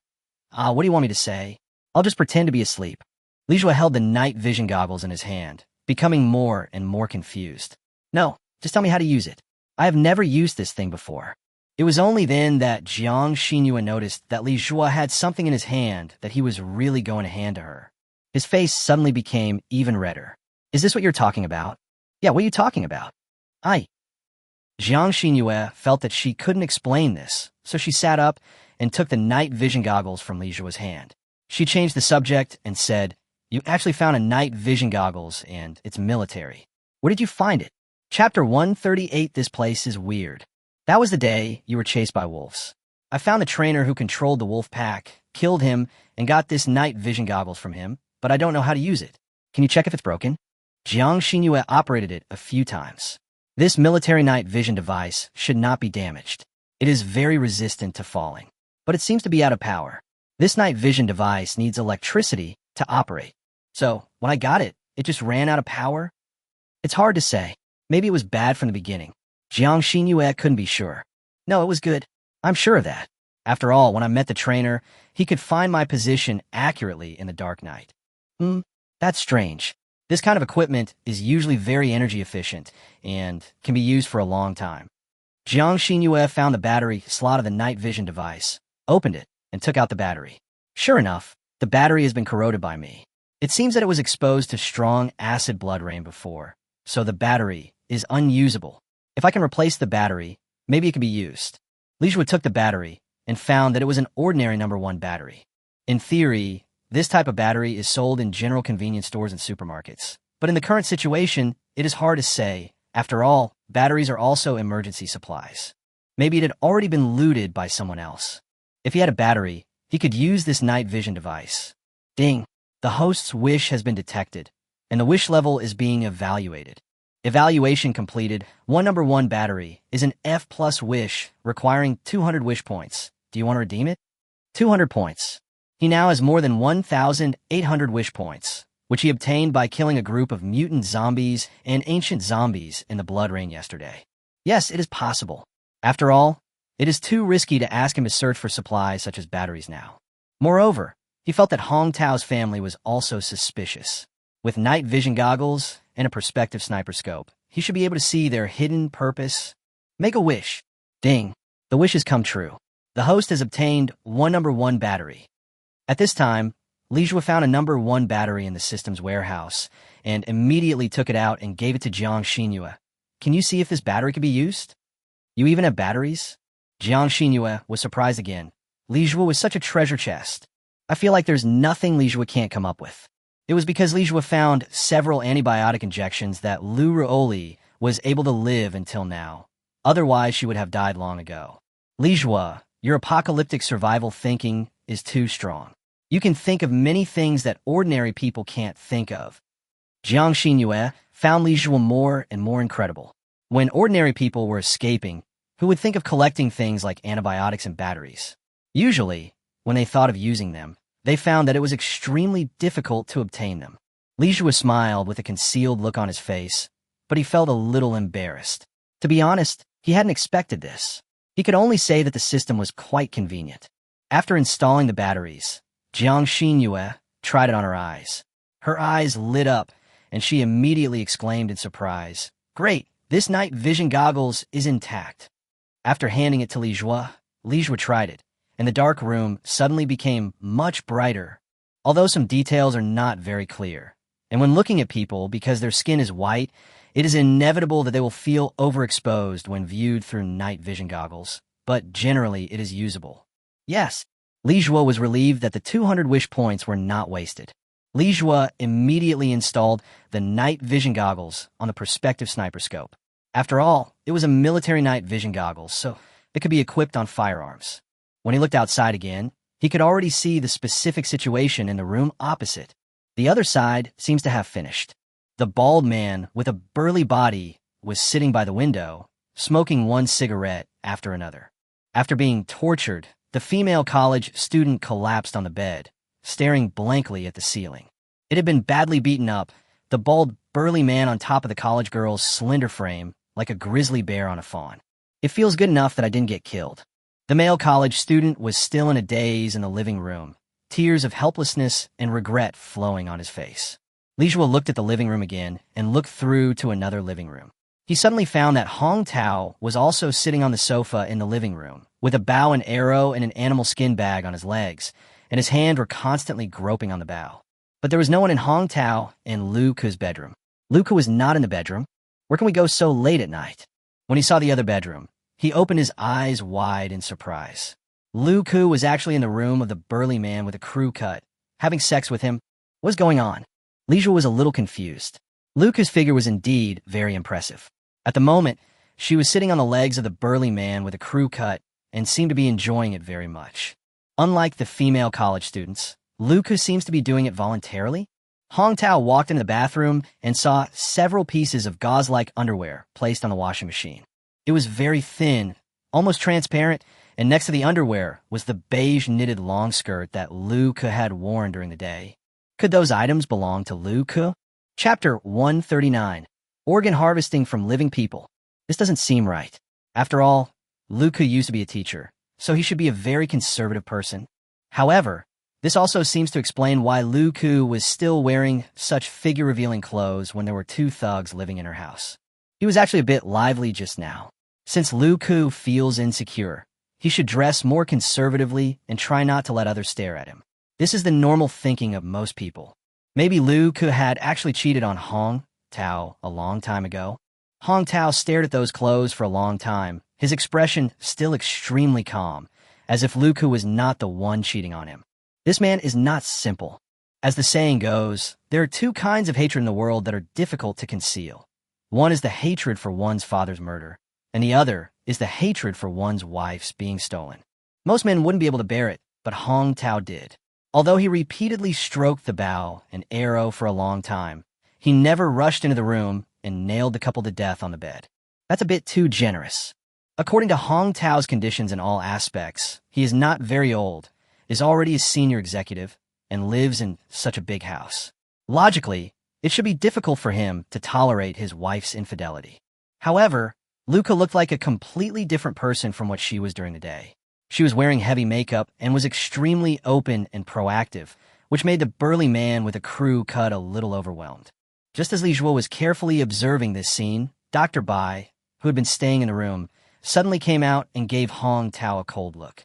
What do you want me to say? I'll just pretend to be asleep. Li Zhuo held the night vision goggles in his hand, becoming more and more confused. No, just tell me how to use it. I have never used this thing before. It was only then that Jiang Xinyue noticed that Li Zhuo had something in his hand that he was really going to hand to her. His face suddenly became even redder. Is this what you're talking about? Yeah, what are you talking about? Jiang Xinyue felt that she couldn't explain this, so she sat up and took the night vision goggles from Li Zhuo's hand. She changed the subject and said, You actually found a night vision goggles, and it's military. Where did you find it? Chapter 138, This place is weird. That was the day you were chased by wolves. I found the trainer who controlled the wolf pack, killed him, and got this night vision goggles from him, but I don't know how to use it. Can you check if it's broken? Jiang Xinyue operated it a few times. This military night vision device should not be damaged. It is very resistant to falling, but it seems to be out of power. This night vision device needs electricity to operate. So, when I got it, it just ran out of power? It's hard to say. Maybe it was bad from the beginning. Jiang Xinyue couldn't be sure. No, it was good. I'm sure of that. After all, when I met the trainer, he could find my position accurately in the dark night. That's strange. This kind of equipment is usually very energy efficient and can be used for a long time. Jiang Xinyue found the battery slot of the night vision device, opened it, and took out the battery. Sure enough, the battery has been corroded by me. It seems that it was exposed to strong acid blood rain before, so the battery is unusable. If I can replace the battery, maybe it can be used. Li Zhuo took the battery and found that it was an ordinary number 1 battery. In theory, this type of battery is sold in general convenience stores and supermarkets. But in the current situation, it is hard to say. After all, batteries are also emergency supplies. Maybe it had already been looted by someone else. If he had a battery, he could use this night vision device. Ding! The host's wish has been detected, and the wish level is being evaluated. Evaluation completed. Number 1 battery is an F+ wish requiring 200 wish points. Do you want to redeem it? 200 points. He now has more than 1,800 wish points, which he obtained by killing a group of mutant zombies and ancient zombies in the blood rain yesterday. Yes, it is possible. After all, it is too risky to ask him to search for supplies such as batteries now. Moreover, he felt that Hong Tao's family was also suspicious. With night vision goggles and a perspective sniper scope, he should be able to see their hidden purpose. Make a wish. Ding. The wish has come true. The host has obtained number 1 battery. At this time, Li Zhuo found a number 1 battery in the system's warehouse and immediately took it out and gave it to Jiang Xinyue. Can you see if this battery could be used? You even have batteries? Jiang Xinyue was surprised again. Li Zhuo was such a treasure chest. I feel like there's nothing Li Zhuo can't come up with. It was because Li Zhuo found several antibiotic injections that Lu Ruoli was able to live until now. Otherwise, she would have died long ago. Li Zhuo, your apocalyptic survival thinking is too strong. You can think of many things that ordinary people can't think of. Jiang Xinyue found Li Zhuo more and more incredible. When ordinary people were escaping, who would think of collecting things like antibiotics and batteries? Usually, when they thought of using them, they found that it was extremely difficult to obtain them. Li Zhuo smiled with a concealed look on his face, but he felt a little embarrassed. To be honest, he hadn't expected this. He could only say that the system was quite convenient. After installing the batteries, Jiang Xinyue tried it on her eyes. Her eyes lit up, and she immediately exclaimed in surprise, Great, this night vision goggles is intact. After handing it to Li Zhuo tried it, and the dark room suddenly became much brighter, although some details are not very clear. And when looking at people, because their skin is white, it is inevitable that they will feel overexposed when viewed through night vision goggles, but generally it is usable. Yes, Li Zhuo was relieved that the 200 wish points were not wasted. Li Jue immediately installed the night vision goggles on the prospective sniper scope. After all, it was a military night vision goggles, so it could be equipped on firearms. When he looked outside again, he could already see the specific situation in the room opposite. The other side seems to have finished. The bald man with a burly body was sitting by the window, smoking one cigarette after another. After being tortured, the female college student collapsed on the bed, staring blankly at the ceiling. It had been badly beaten up, the bald, burly man on top of the college girl's slender frame, like a grizzly bear on a fawn. It feels good enough that I didn't get killed. The male college student was still in a daze in the living room, tears of helplessness and regret flowing on his face. Li Jue looked at the living room again and looked through to another living room. He suddenly found that Hong Tao was also sitting on the sofa in the living room, with a bow and arrow and an animal skin bag on his legs, and his hands were constantly groping on the bow. But there was no one in Hong Tao and Lu Ke's bedroom. Lu Ke was not in the bedroom. Where can we go so late at night? When he saw the other bedroom, he opened his eyes wide in surprise. Lu Ke was actually in the room of the burly man with a crew cut, having sex with him. What was going on? Li Jue was a little confused. Lu Ke's figure was indeed very impressive. At the moment, she was sitting on the legs of the burly man with a crew cut and seemed to be enjoying it very much. Unlike the female college students, Lu Ke seems to be doing it voluntarily. Hong Tao walked into the bathroom and saw several pieces of gauze-like underwear placed on the washing machine. It was very thin, almost transparent, and next to the underwear was the beige knitted long skirt that Lu Ke had worn during the day. Could those items belong to Lu Ke? Chapter 139. Organ harvesting from living people. This doesn't seem right. After all, Lu Ke used to be a teacher, so he should be a very conservative person. However, this also seems to explain why Lu Ke was still wearing such figure-revealing clothes when there were two thugs living in her house. He was actually a bit lively just now. Since Lu Ke feels insecure, he should dress more conservatively and try not to let others stare at him. This is the normal thinking of most people. Maybe Lu Ke had actually cheated on Hong Tao a long time ago. Hong Tao stared at those clothes for a long time, his expression still extremely calm, as if Lu Ke was not the one cheating on him. This man is not simple. As the saying goes, there are two kinds of hatred in the world that are difficult to conceal. One is the hatred for one's father's murder, and the other is the hatred for one's wife's being stolen. Most men wouldn't be able to bear it, but Hong Tao did. Although he repeatedly stroked the bow and arrow for a long time, he never rushed into the room and nailed the couple to death on the bed. That's a bit too generous. According to Hong Tao's conditions in all aspects, he is not very old, is already a senior executive, and lives in such a big house. Logically, it should be difficult for him to tolerate his wife's infidelity. However, Lu Ke looked like a completely different person from what she was during the day. She was wearing heavy makeup and was extremely open and proactive, which made the burly man with a crew cut a little overwhelmed. Just as Li Jue was carefully observing this scene, Dr. Bai, who had been staying in the room, suddenly came out and gave Hong Tao a cold look.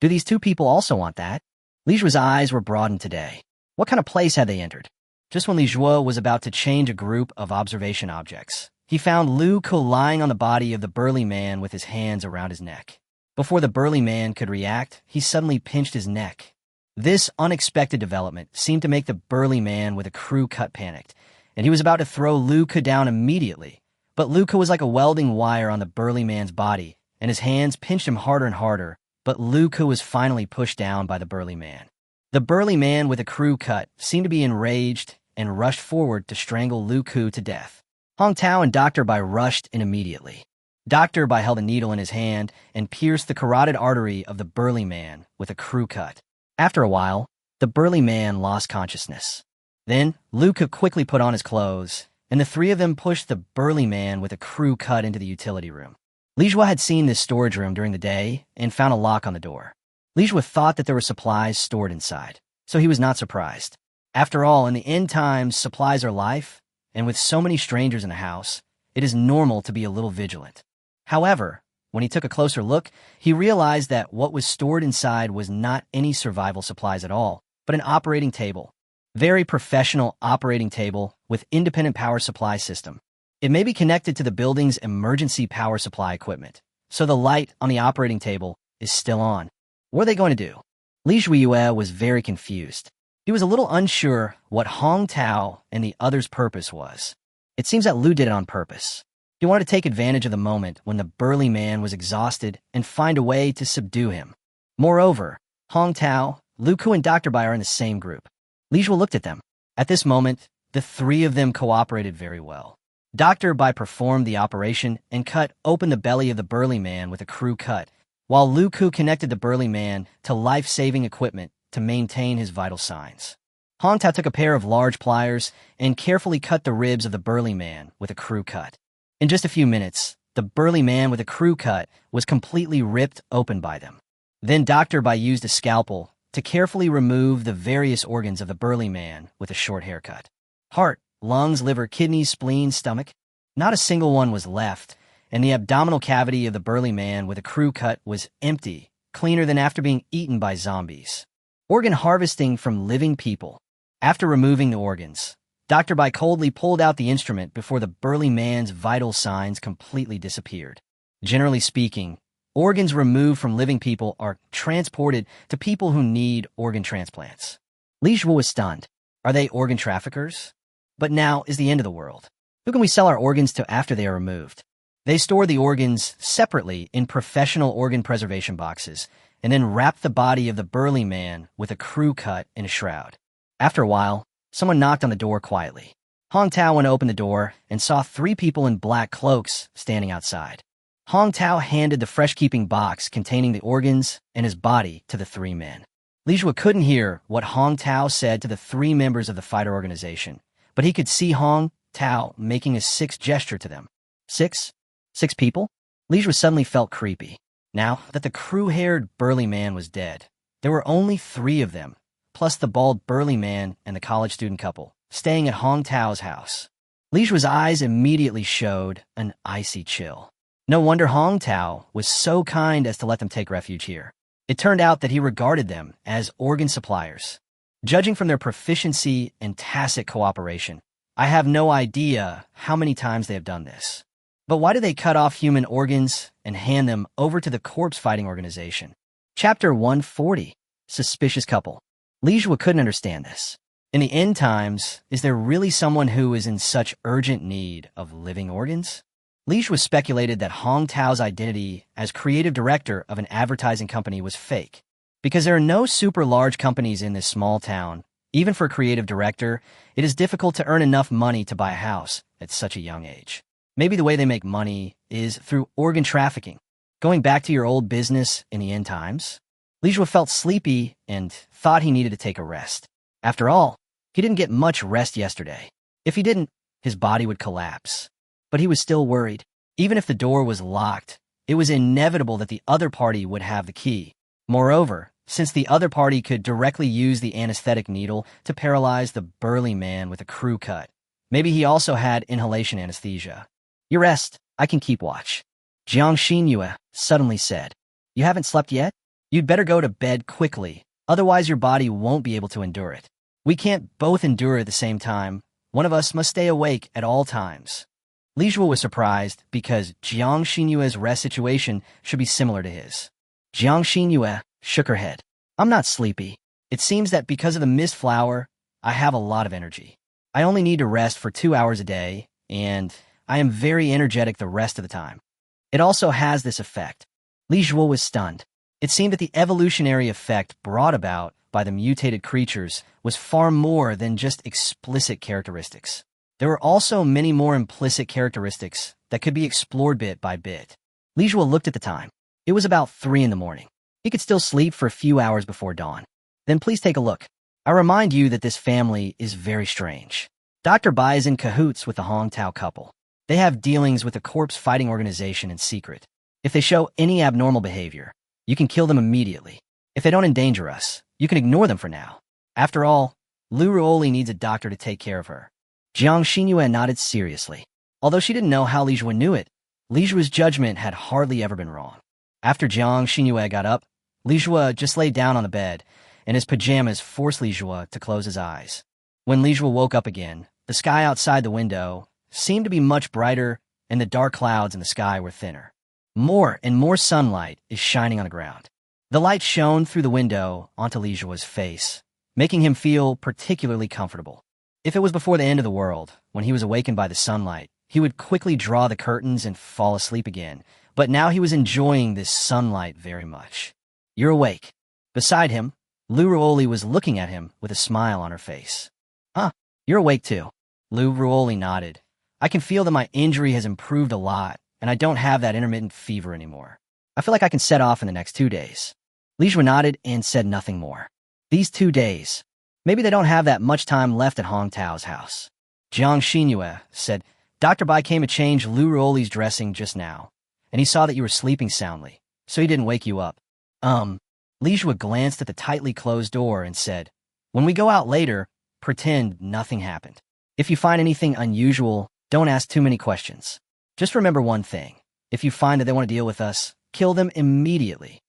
Do these two people also want that? Li Jue's eyes were broadened today. What kind of place had they entered? Just when Li Jue was about to change a group of observation objects, he found Lu Ke lying on the body of the burly man with his hands around his neck. Before the burly man could react, he suddenly pinched his neck. This unexpected development seemed to make the burly man with a crew cut panicked, and he was about to throw Lu Ke down immediately. But Lu Ke was like a welding wire on the burly man's body, and his hands pinched him harder and harder, but Lu Ke was finally pushed down by the burly man. The burly man with a crew cut seemed to be enraged and rushed forward to strangle Lu Ke to death. Hong Tao and Dr. Bai rushed in immediately. Dr. Bai held a needle in his hand and pierced the carotid artery of the burly man with a crew cut. After a while, the burly man lost consciousness. Then, Lu Ke quickly put on his clothes, and the three of them pushed the burly man with a crew cut into the utility room. Li Jue had seen this storage room during the day and found a lock on the door. Li Jue thought that there were supplies stored inside, so he was not surprised. After all, in the end times, supplies are life, and with so many strangers in the house, it is normal to be a little vigilant. However, when he took a closer look, he realized that what was stored inside was not any survival supplies at all, but an operating table. Very professional operating table with independent power supply system. It may be connected to the building's emergency power supply equipment, so the light on the operating table is still on. What are they going to do? Li Jue was very confused. He was a little unsure what Hong Tao and the other's purpose was. It seems that Lu did it on purpose. He wanted to take advantage of the moment when the burly man was exhausted and find a way to subdue him. Moreover, Hong Tao, Lu Ku, and Dr. Bai are in the same group. Li Zhuo looked at them. At this moment, the three of them cooperated very well. Dr. Bai performed the operation and cut open the belly of the burly man with a crude cut, while Lu Ku connected the burly man to life-saving equipment to maintain his vital signs. Hong Tao took a pair of large pliers and carefully cut the ribs of the burly man with a crude cut. In just a few minutes, the burly man with a crude cut was completely ripped open by them. Then Dr. Bai used a scalpel to carefully remove the various organs of the burly man with a short haircut. Heart, lungs, liver, kidneys, spleen, stomach. Not a single one was left, and the abdominal cavity of the burly man with a crude cut was empty, cleaner than after being eaten by zombies. Organ harvesting from living people. After removing the organs, Dr. Bai coldly pulled out the instrument before the burly man's vital signs completely disappeared. Generally speaking, organs removed from living people are transported to people who need organ transplants. Li Zhuo was stunned. Are they organ traffickers? But now is the end of the world. Who can we sell our organs to after they are removed? They store the organs separately in professional organ preservation boxes and then wrap the body of the burly man with a crew cut in a shroud. After a while, someone knocked on the door quietly. Hong Tao went to open the door and saw three people in black cloaks standing outside. Hong Tao handed the fresh-keeping box containing the organs and his body to the three men. Li Zhuo couldn't hear what Hong Tao said to the three members of the fighter organization, but he could see Hong Tao making a 6 gesture to them. 6? 6 people? Li Zhuo suddenly felt creepy. Now that the crew-haired burly man was dead, there were only 3 of them, plus the bald burly man and the college student couple, staying at Hong Tao's house. Li Zhuo's eyes immediately showed an icy chill. No wonder Hong Tao was so kind as to let them take refuge here. It turned out that he regarded them as organ suppliers. Judging from their proficiency and tacit cooperation, I have no idea how many times they have done this. But why do they cut off human organs and hand them over to the corpse-fighting organization? Chapter 140, Suspicious Couple. Li Zhuo couldn't understand this. In the end times, is there really someone who is in such urgent need of living organs? Li Zhuo speculated that Hong Tao's identity as creative director of an advertising company was fake. Because there are no super large companies in this small town, even for a creative director, it is difficult to earn enough money to buy a house at such a young age. Maybe the way they make money is through organ trafficking. Going back to your old business in the end times? Li Zhuo felt sleepy and thought he needed to take a rest. After all, he didn't get much rest yesterday. If he didn't, his body would collapse. But he was still worried. Even if the door was locked, it was inevitable that the other party would have the key. Moreover, since the other party could directly use the anesthetic needle to paralyze the burly man with a crew cut, maybe he also had inhalation anesthesia. You rest, I can keep watch. Jiang Xinyue suddenly said, You haven't slept yet? You'd better go to bed quickly, otherwise your body won't be able to endure it. We can't both endure at the same time. One of us must stay awake at all times. Li Zhuo was surprised because Jiang Xinyue's rest situation should be similar to his. Jiang Xinyue shook her head. I'm not sleepy. It seems that because of the mist flower, I have a lot of energy. I only need to rest for 2 hours a day, and I am very energetic the rest of the time. It also has this effect. Li Zhuo was stunned. It seemed that the evolutionary effect brought about by the mutated creatures was far more than just explicit characteristics. There were also many more implicit characteristics that could be explored bit by bit. Li Zhuo looked at the time. It was about 3 in the morning. He could still sleep for a few hours before dawn. Then please take a look. I remind you that this family is very strange. Dr. Bai is in cahoots with the Hong Tao couple. They have dealings with the corpse-fighting organization in secret. If they show any abnormal behavior, you can kill them immediately. If they don't endanger us, you can ignore them for now. After all, Lu Ruoli needs a doctor to take care of her. Jiang Xinyue nodded seriously. Although she didn't know how Li Zhuo knew it, Li Zhuo's judgment had hardly ever been wrong. After Jiang Xinyue got up, Li Zhuo just lay down on the bed, and his pajamas forced Li Zhuo to close his eyes. When Li Zhuo woke up again, the sky outside the window seemed to be much brighter, and the dark clouds in the sky were thinner. More and more sunlight is shining on the ground. The light shone through the window onto Li Zhuo's face, making him feel particularly comfortable. If it was before the end of the world, when he was awakened by the sunlight, he would quickly draw the curtains and fall asleep again, but now he was enjoying this sunlight very much. "You're awake." Beside him, Lu Ruoli was looking at him with a smile on her face. "Huh, you're awake too." Lu Ruoli nodded. "I can feel that my injury has improved a lot, and I don't have that intermittent fever anymore. I feel like I can set off in the next 2 days." Li Jue nodded and said nothing more. These 2 days. Maybe they don't have that much time left at Hong Tao's house. Jiang Xinyue said, "Dr. Bai came to change Lu Ruoli's dressing just now, and he saw that you were sleeping soundly, so he didn't wake you up." Li Jue glanced at the tightly closed door and said, "When we go out later, pretend nothing happened. If you find anything unusual, don't ask too many questions. Just remember one thing. If you find that they want to deal with us, kill them immediately."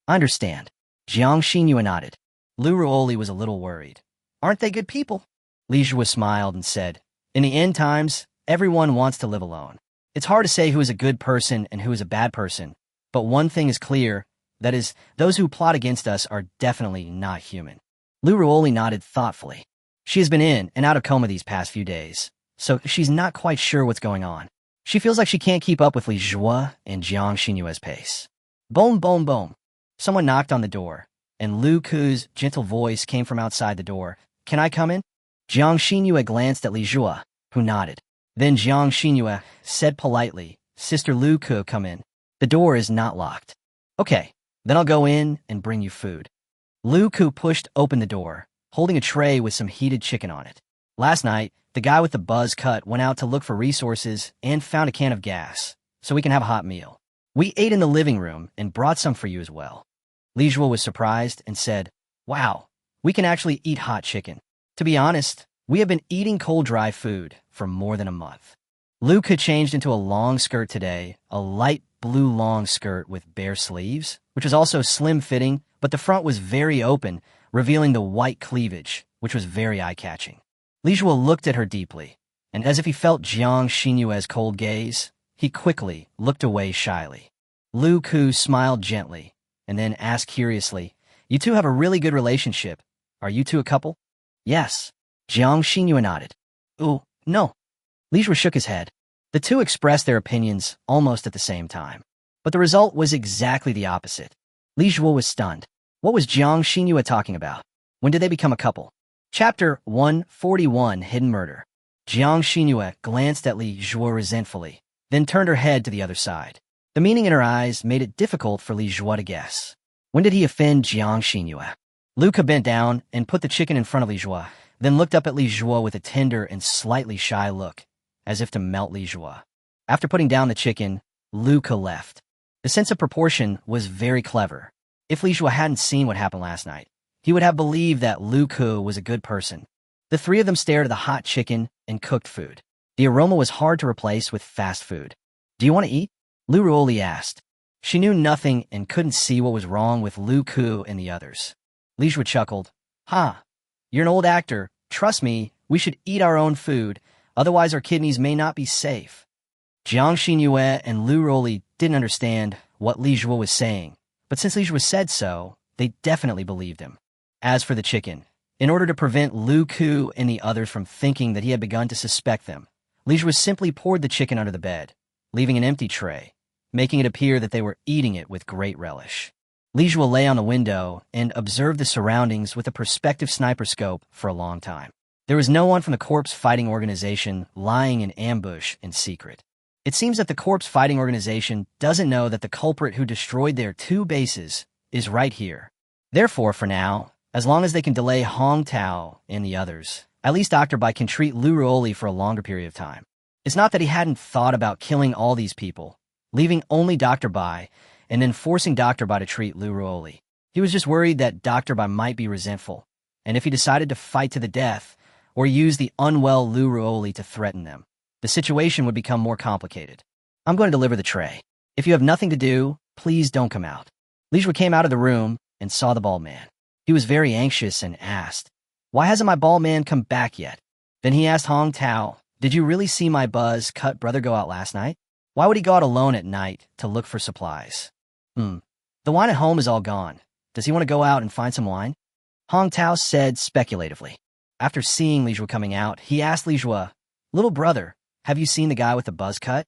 "I understand." Jiang Xinyue nodded. Lu Ruoli was a little worried. "Aren't they good people?" Li Jue smiled and said, "In the end times, everyone wants to live alone. It's hard to say who is a good person and who is a bad person, but one thing is clear, that is, those who plot against us are definitely not human." Lu Ruoli nodded thoughtfully. She has been in and out of coma these past few days, so she's not quite sure what's going on. She feels like she can't keep up with Li Jue and Jiang Xinyue's pace. Boom, boom, boom. Someone knocked on the door, and Lu Ku's gentle voice came from outside the door. "Can I come in?" Jiang Xinyue glanced at Li Jue, who nodded. Then Jiang Xinyue said politely, "Sister Lu Ku, come in. The door is not locked." "Okay, then I'll go in and bring you food." Lu Ku pushed open the door, holding a tray with some heated chicken on it. Last night, the guy with the buzz cut went out to look for resources and found a can of gas, so we can have a hot meal. We ate in the living room and brought some for you as well. Li Jue was surprised and said, "Wow, we can actually eat hot chicken. To be honest, we have been eating cold dry food for more than a month." Lu Ku changed into a long skirt today, a light blue long skirt with bare sleeves, which was also slim-fitting, but the front was very open, revealing the white cleavage, which was very eye-catching. Li Jue looked at her deeply, and as if he felt Jiang Xinyue's cold gaze, he quickly looked away shyly. Lu Ku smiled gently, and then asked curiously, "You two have a really good relationship. Are you two a couple?" "Yes." Jiang Xinyue nodded. "Ooh, no." Li Jue shook his head. The two expressed their opinions almost at the same time, but the result was exactly the opposite. Li Jue was stunned. What was Jiang Xinyue talking about? When did they become a couple? Chapter 141, Hidden Murder. Jiang Xinyue glanced at Li Jue resentfully, then turned her head to the other side. The meaning in her eyes made it difficult for Li Jue to guess. When did he offend Jiang Xinyue? Lu Ku bent down and put the chicken in front of Li Jue, then looked up at Li Jue with a tender and slightly shy look, as if to melt Li Jue. After putting down the chicken, Lu Ku left. The sense of proportion was very clever. If Li Jue hadn't seen what happened last night, he would have believed that Lu Ku was a good person. The three of them stared at the hot chicken and cooked food. The aroma was hard to replace with fast food. "Do you want to eat?" Lu Ruoli asked. She knew nothing and couldn't see what was wrong with Lu Ku and the others. Li Jue chuckled. "Ha, you're an old actor. Trust me, we should eat our own food, otherwise our kidneys may not be safe." Jiang Xinyue and Lu Ruoli didn't understand what Li Jue was saying, but since Li Jue said so, they definitely believed him. As for the chicken, in order to prevent Lu Ku and the others from thinking that he had begun to suspect them, Li Jue simply poured the chicken under the bed, leaving an empty tray, making it appear that they were eating it with great relish. Li Jue lay on the window and observed the surroundings with a perspective sniper scope for a long time. There was no one from the corpse fighting organization lying in ambush in secret. It seems that the corpse fighting organization doesn't know that the culprit who destroyed their 2 bases is right here. Therefore, for now, as long as they can delay Hong Tao and the others, at least Dr. Bai can treat Lu Ruoli for a longer period of time. It's not that he hadn't thought about killing all these people, leaving only Dr. Bai, and then forcing Dr. Bai to treat Lu Ruoli. He was just worried that Dr. Bai might be resentful, and if he decided to fight to the death, or use the unwell Lu Ruoli to threaten them, the situation would become more complicated. "I'm going to deliver the tray. If you have nothing to do, please don't come out." Li Jue came out of the room and saw the bald man. He was very anxious and asked, "Why hasn't my bald man come back yet?" Then he asked Hong Tao, "Did you really see my buzz-cut brother go out last night? Why would he go out alone at night to look for supplies?" The wine at home is all gone. Does he want to go out and find some wine?" Hong Tao said speculatively. After seeing Li Jue coming out, he asked Li Jue, "Little brother, have you seen the guy with the buzz cut?"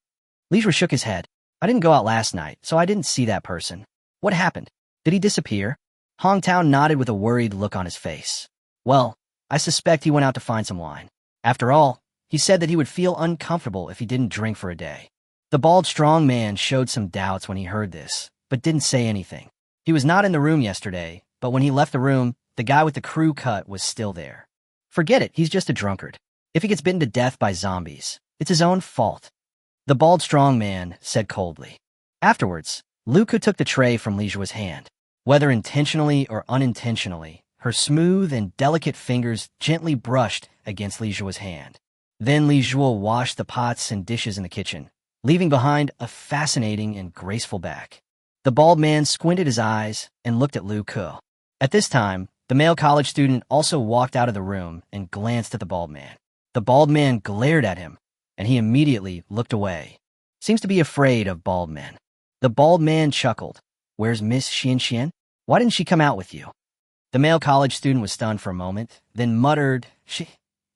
Li Jue shook his head. "I didn't go out last night, so I didn't see that person. What happened? Did he disappear?" Hong Tao nodded with a worried look on his face. "Well, I suspect he went out to find some wine. After all, he said that he would feel uncomfortable if he didn't drink for a day." The bald, strong man showed some doubts when he heard this, but didn't say anything. He was not in the room yesterday, but when he left the room, the guy with the crew cut was still there. Forget it, he's just a drunkard. If he gets bitten to death by zombies, it's his own fault. The bald, strong man said coldly. Afterwards, Luca took the tray from Li Jue's hand. Whether intentionally or unintentionally, her smooth and delicate fingers gently brushed against Li Jue's hand. Then Li Jue washed the pots and dishes in the kitchen, leaving behind a fascinating and graceful back. The bald man squinted his eyes and looked at Lu Ke. At this time, the male college student also walked out of the room and glanced at the bald man. The bald man glared at him, and he immediately looked away. Seems to be afraid of bald men. The bald man chuckled. "Where's Miss Xian? Why didn't she come out with you?" The male college student was stunned for a moment, then muttered, "She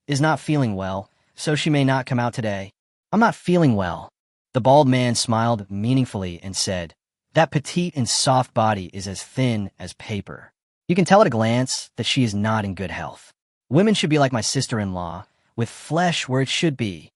is not feeling well, so she may not come out today." "I'm not feeling well." The bald man smiled meaningfully and said, "That petite and soft body is as thin as paper. You can tell at a glance that she is not in good health. Women should be like my sister-in-law, with flesh where it should be."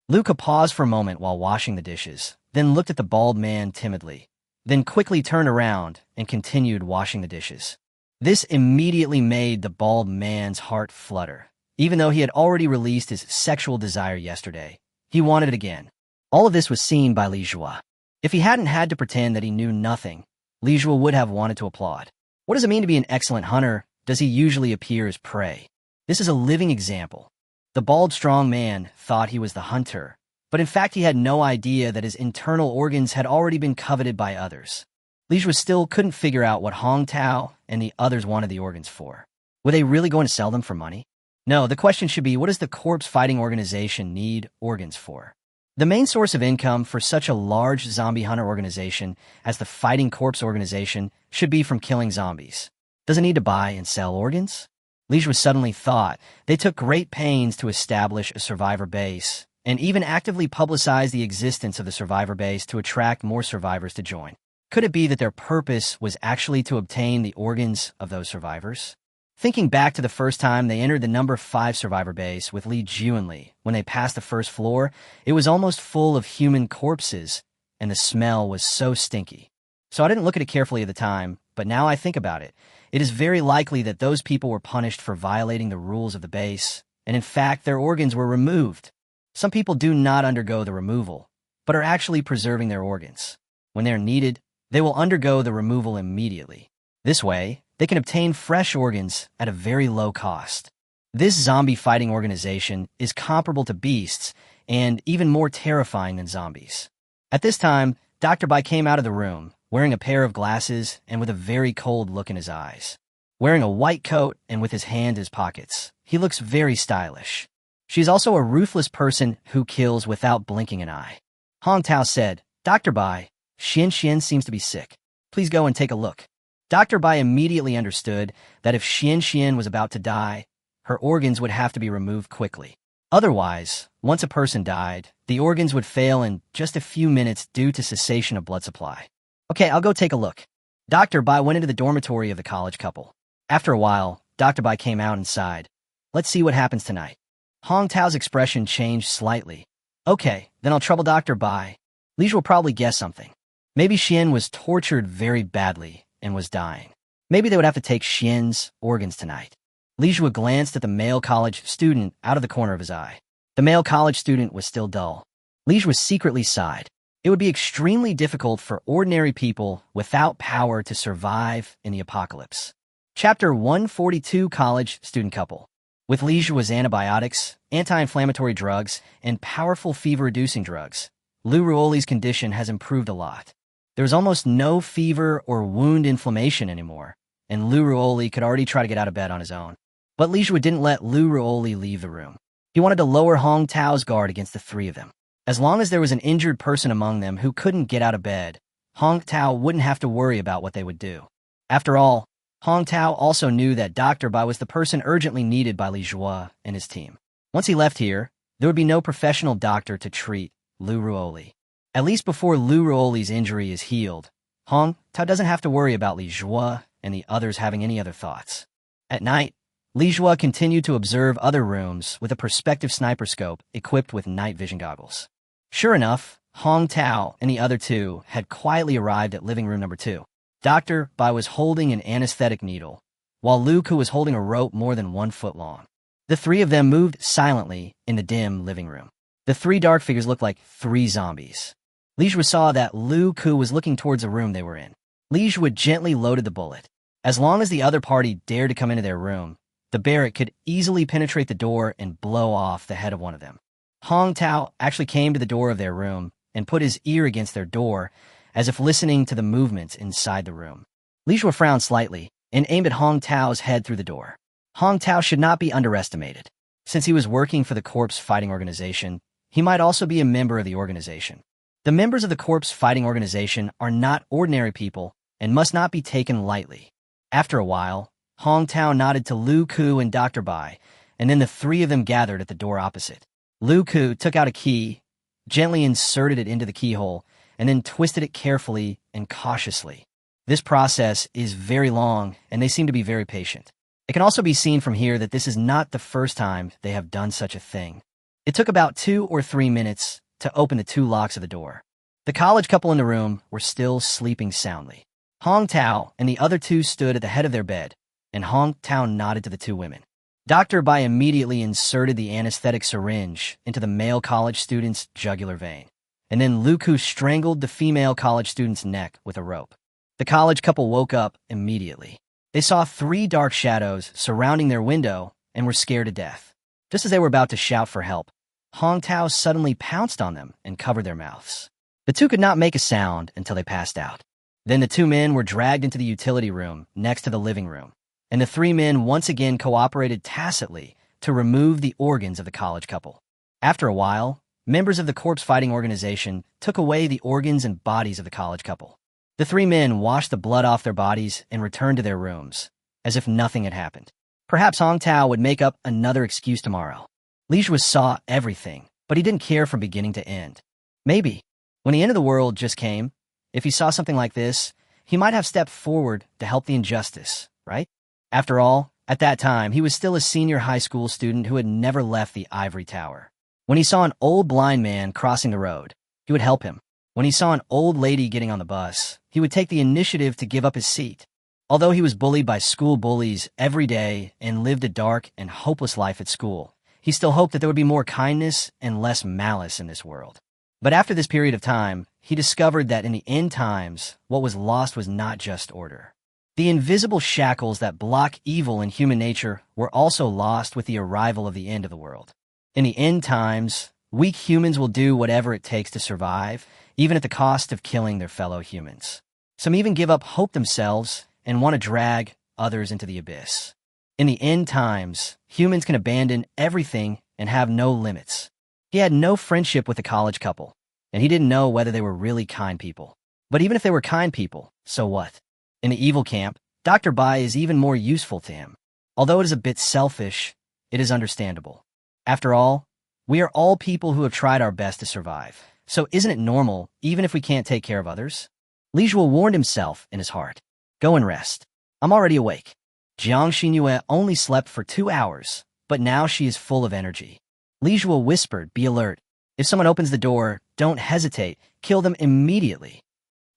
Luca paused for a moment while washing the dishes, then looked at the bald man timidly, then quickly turned around and continued washing the dishes. This immediately made the bald man's heart flutter. Even though he had already released his sexual desire yesterday, he wanted it again. All of this was seen by Li Jue. If he hadn't had to pretend that he knew nothing, Li Jue would have wanted to applaud. What does it mean to be an excellent hunter? Does he usually appear as prey? This is a living example. The bald, strong man thought he was the hunter, but in fact he had no idea that his internal organs had already been coveted by others. Li Jue still couldn't figure out what Hong Tao and the others wanted the organs for. Were they really going to sell them for money? No, the question should be, what does the corpse fighting organization need organs for? The main source of income for such a large zombie hunter organization as the Fighting Corpse Organization should be from killing zombies. Does it need to buy and sell organs? Li Jue suddenly thought they took great pains to establish a survivor base and even actively publicize the existence of the survivor base to attract more survivors to join. Could it be that their purpose was actually to obtain the organs of those survivors? Thinking back to the first time they entered the number 5 survivor base with Li Juanli, when they passed the first floor, it was almost full of human corpses, and the smell was so stinky. So I didn't look at it carefully at the time, but now I think about it, it is very likely that those people were punished for violating the rules of the base, and in fact their organs were removed. Some people do not undergo the removal, but are actually preserving their organs. When they are needed, they will undergo the removal immediately. This way, they can obtain fresh organs at a very low cost. This zombie fighting organization is comparable to beasts and even more terrifying than zombies. At this time, Dr. Bai came out of the room, wearing a pair of glasses and with a very cold look in his eyes. Wearing a white coat and with his hand in his pockets, he looks very stylish. She's also a ruthless person who kills without blinking an eye. Hong Tao said, "Dr. Bai, Xian seems to be sick. Please go and take a look." Dr. Bai immediately understood that if Xian was about to die, her organs would have to be removed quickly. Otherwise, once a person died, the organs would fail in just a few minutes due to cessation of blood supply. "Okay, I'll go take a look." Dr. Bai went into the dormitory of the college couple. After a while, Dr. Bai came out and sighed. "Let's see what happens tonight." Hong Tao's expression changed slightly. "Okay, then I'll trouble Dr. Bai. Li Jue will probably guess something. Maybe Xian was tortured very badly and was dying. Maybe they would have to take Xian's organs tonight." Li Jue glanced at the male college student out of the corner of his eye. The male college student was still dull. Li Jue secretly sighed. It would be extremely difficult for ordinary people without power to survive in the apocalypse. Chapter 142, College Student Couple. With Li Jue's antibiotics, anti-inflammatory drugs, and powerful fever-reducing drugs, Lu Ruoli's condition has improved a lot. There was almost no fever or wound inflammation anymore, and Lu Ruoli could already try to get out of bed on his own. But Li Jue didn't let Lu Ruoli leave the room. He wanted to lower Hong Tao's guard against the 3 of them. As long as there was an injured person among them who couldn't get out of bed, Hong Tao wouldn't have to worry about what they would do. After all, Hong Tao also knew that Dr. Bai was the person urgently needed by Li Zhua and his team. Once he left here, there would be no professional doctor to treat Lu Ruoli. At least before Lu Ruoli's injury is healed, Hong Tao doesn't have to worry about Li Zhua and the others having any other thoughts. At night, Li Zhua continued to observe other rooms with a perspective sniper scope equipped with night vision goggles. Sure enough, Hong Tao and the other two had quietly arrived at living room number 2. Dr. Bai was holding an anesthetic needle, while Lu Ku was holding a rope more than 1 foot long. The three of them moved silently in the dim living room. The 3 dark figures looked like 3 zombies. Li Zhua saw that Lu Ku was looking towards the room they were in. Li Zhua gently loaded the bullet. As long as the other party dared to come into their room, the barrett could easily penetrate the door and blow off the head of one of them. Hong Tao actually came to the door of their room and put his ear against their door, as if listening to the movements inside the room. Li Zhua frowned slightly and aimed at Hong Tao's head through the door. Hong Tao should not be underestimated. Since he was working for the corpse fighting organization, he might also be a member of the organization. The members of the corpse fighting organization are not ordinary people and must not be taken lightly. After a while, Hong Tao nodded to Lu Ku and Dr. Bai, and then the 3 of them gathered at the door opposite. Lu Ku took out a key, gently inserted it into the keyhole, and then twisted it carefully and cautiously. This process is very long, and they seem to be very patient. It can also be seen from here that this is not the first time they have done such a thing. It took about 2 or 3 minutes to open the 2 locks of the door. The college couple in the room were still sleeping soundly. Hong Tao and the other 2 stood at the head of their bed, and Hong Tao nodded to the 2 women. Dr. Bai immediately inserted the anesthetic syringe into the male college student's jugular vein, and then Lu Ku strangled the female college student's neck with a rope. The college couple woke up immediately. They saw 3 dark shadows surrounding their window and were scared to death. Just as they were about to shout for help, Hong Tao suddenly pounced on them and covered their mouths. The 2 could not make a sound until they passed out. Then the 2 men were dragged into the utility room next to the living room, and the 3 men once again cooperated tacitly to remove the organs of the college couple. After a while, members of the corpse fighting organization took away the organs and bodies of the college couple. The 3 men washed the blood off their bodies and returned to their rooms, as if nothing had happened. Perhaps Hong Tao would make up another excuse tomorrow. Li Zhua saw everything, but he didn't care from beginning to end. Maybe, when the end of the world just came, if he saw something like this, he might have stepped forward to help the injustice, right? After all, at that time, he was still a senior high school student who had never left the ivory tower. When he saw an old blind man crossing the road, he would help him. When he saw an old lady getting on the bus, he would take the initiative to give up his seat. Although he was bullied by school bullies every day and lived a dark and hopeless life at school, he still hoped that there would be more kindness and less malice in this world. But after this period of time, he discovered that in the end times, what was lost was not just order. The invisible shackles that block evil in human nature were also lost with the arrival of the end of the world. In the end times, weak humans will do whatever it takes to survive, even at the cost of killing their fellow humans. Some even give up hope themselves and want to drag others into the abyss. In the end times, humans can abandon everything and have no limits. He had no friendship with the college couple, and he didn't know whether they were really kind people. But even if they were kind people, so what? In the evil camp, Dr. Bai is even more useful to him. Although it is a bit selfish, it is understandable. After all, we are all people who have tried our best to survive. So isn't it normal, even if we can't take care of others? Li Zhua warned himself in his heart. Go and rest. I'm already awake. Jiang Xinyue only slept for 2 hours, but now she is full of energy. Li Zhua whispered, be alert. If someone opens the door, don't hesitate. Kill them immediately.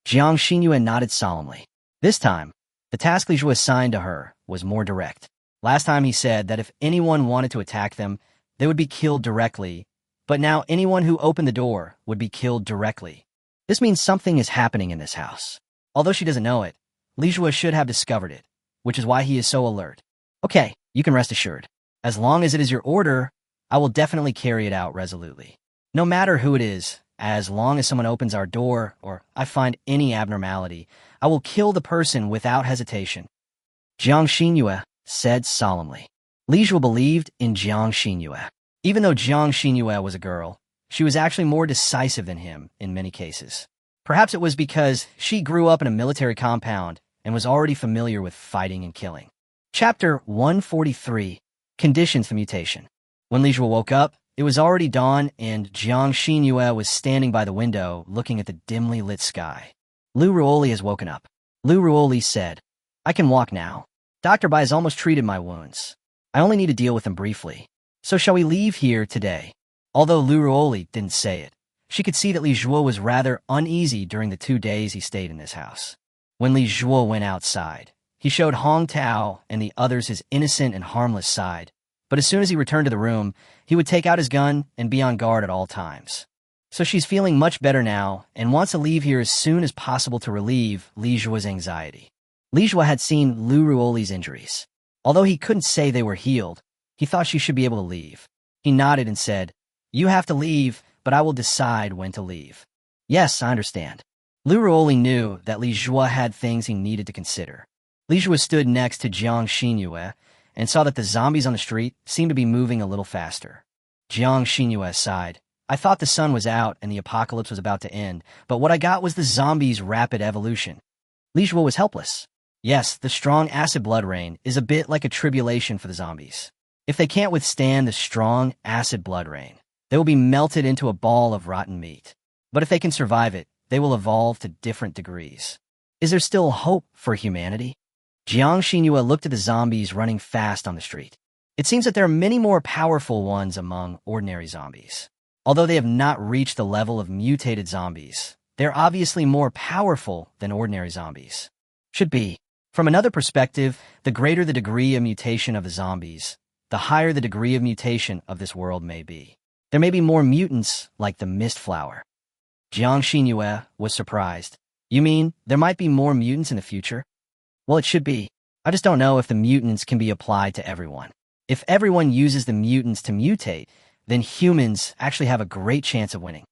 Jiang Xinyue nodded solemnly. This time, the task Li Zhua assigned to her was more direct. Last time he said that if anyone wanted to attack them, they would be killed directly, but now anyone who opened the door would be killed directly. This means something is happening in this house. Although she doesn't know it, Li Zhua should have discovered it, which is why he is so alert. Okay, you can rest assured. As long as it is your order, I will definitely carry it out resolutely. No matter who it is, as long as someone opens our door or I find any abnormality, I will kill the person without hesitation. Jiang Xinyue said solemnly. Li Zhua believed in Jiang Xinyue. Even though Jiang Xinyue was a girl, she was actually more decisive than him in many cases. Perhaps it was because she grew up in a military compound and was already familiar with fighting and killing. Chapter 143, Conditions for Mutation. When Li Zhuo woke up, it was already dawn, and Jiang Xinyue was standing by the window, looking at the dimly lit sky. Lu Ruoli has woken up. Lu Ruoli said, "I can walk now. Dr. Bai has almost treated my wounds. I only need to deal with them briefly. So shall we leave here today?" Although Lu Ruoli didn't say it, she could see that Li Zhuo was rather uneasy during the 2 days he stayed in this house. When Li Zhuo went outside, he showed Hong Tao and the others his innocent and harmless side, but as soon as he returned to the room, he would take out his gun and be on guard at all times. So she's feeling much better now and wants to leave here as soon as possible to relieve Li Zhuo's anxiety. Li Zhuo had seen Lu Ruoli's injuries. Although he couldn't say they were healed, he thought she should be able to leave. He nodded and said, "You have to leave, but I will decide when to leave." "Yes, I understand." Lu Ruoli knew that Li Zhuo had things he needed to consider. Li Zhuo stood next to Jiang Xinyue and saw that the zombies on the street seemed to be moving a little faster. Jiang Xinyue sighed. "I thought the sun was out and the apocalypse was about to end, but what I got was the zombies' rapid evolution." Li Zhuo was helpless. Yes, the strong acid blood rain is a bit like a tribulation for the zombies. If they can't withstand the strong acid blood rain, they will be melted into a ball of rotten meat. But if they can survive it, they will evolve to different degrees. Is there still hope for humanity? Jiang Xinyue looked at the zombies running fast on the street. It seems that there are many more powerful ones among ordinary zombies. Although they have not reached the level of mutated zombies, they're obviously more powerful than ordinary zombies. Should be. From another perspective, the greater the degree of mutation of the zombies, the higher the degree of mutation of this world may be. There may be more mutants like the mist flower. Jiang Xinyue was surprised. "You mean there might be more mutants in the future?" "Well, it should be. I just don't know if the mutants can be applied to everyone. If everyone uses the mutants to mutate, then humans actually have a great chance of winning."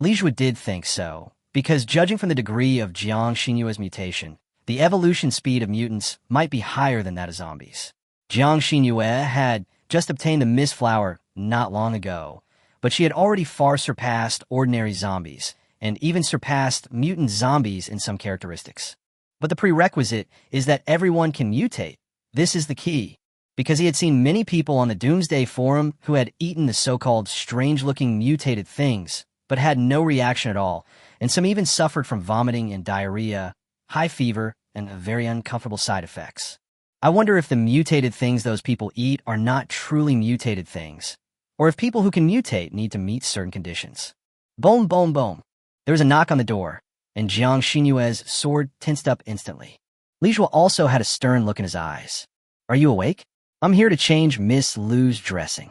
Li Zhuo did think so, because judging from the degree of Jiang Xinyue's mutation, the evolution speed of mutants might be higher than that of zombies. Jiang Xinyue had just obtained the mist flower not long ago, but she had already far surpassed ordinary zombies, and even surpassed mutant zombies in some characteristics. But the prerequisite is that everyone can mutate. This is the key, because he had seen many people on the Doomsday forum who had eaten the so-called strange-looking mutated things, but had no reaction at all, and some even suffered from vomiting and diarrhea, high fever, and very uncomfortable side effects. I wonder if the mutated things those people eat are not truly mutated things, or if people who can mutate need to meet certain conditions. Boom, boom, boom. There was a knock on the door, and Jiang Xinyue's sword tensed up instantly. Li Zhuo also had a stern look in his eyes. "Are you awake? I'm here to change Miss Lu's dressing."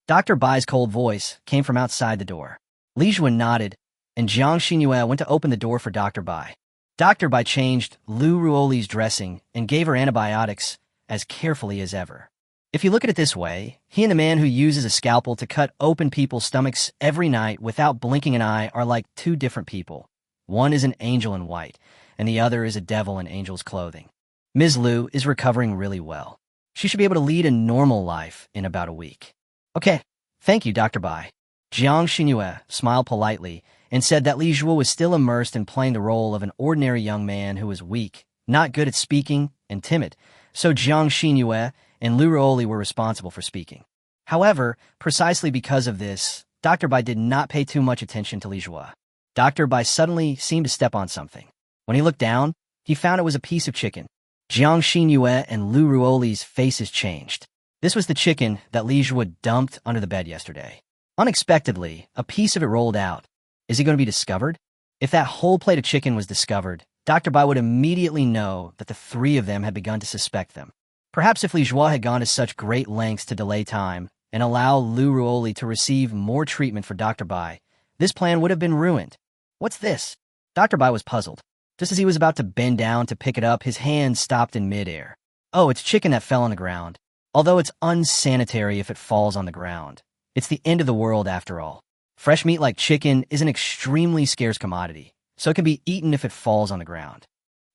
Dr. Bai's cold voice came from outside the door. Li Zhuo nodded, and Jiang Xinyue went to open the door for Dr. Bai. Dr. Bai changed Lu Ruoli's dressing and gave her antibiotics as carefully as ever. If you look at it this way, he and the man who uses a scalpel to cut open people's stomachs every night without blinking an eye are like two different people. One is an angel in white, and the other is a devil in angel's clothing. Ms. Lu is recovering really well. She should be able to lead a normal life in about a week. "Okay, thank you, Dr. Bai." Jiang Xinyue smiled politely and said that Li Zhuo was still immersed in playing the role of an ordinary young man who was weak, not good at speaking, and timid, so Jiang Xinyue and Lu Ruoli were responsible for speaking. However, precisely because of this, Dr. Bai did not pay too much attention to Li Zhuo. Dr. Bai suddenly seemed to step on something. When he looked down, he found it was a piece of chicken. Jiang Xinyue and Lu Ruoli's faces changed. This was the chicken that Li Zhuo dumped under the bed yesterday. Unexpectedly, a piece of it rolled out. Is he going to be discovered? If that whole plate of chicken was discovered, Dr. Bai would immediately know that the three of them had begun to suspect them. Perhaps if Li Zhuo had gone to such great lengths to delay time and allow Lu Ruoli to receive more treatment for Dr. Bai, this plan would have been ruined. What's this? Dr. Bai was puzzled. Just as he was about to bend down to pick it up, his hand stopped in midair. Oh, it's chicken that fell on the ground. Although it's unsanitary if it falls on the ground. It's the end of the world after all. Fresh meat like chicken is an extremely scarce commodity, so it can be eaten if it falls on the ground.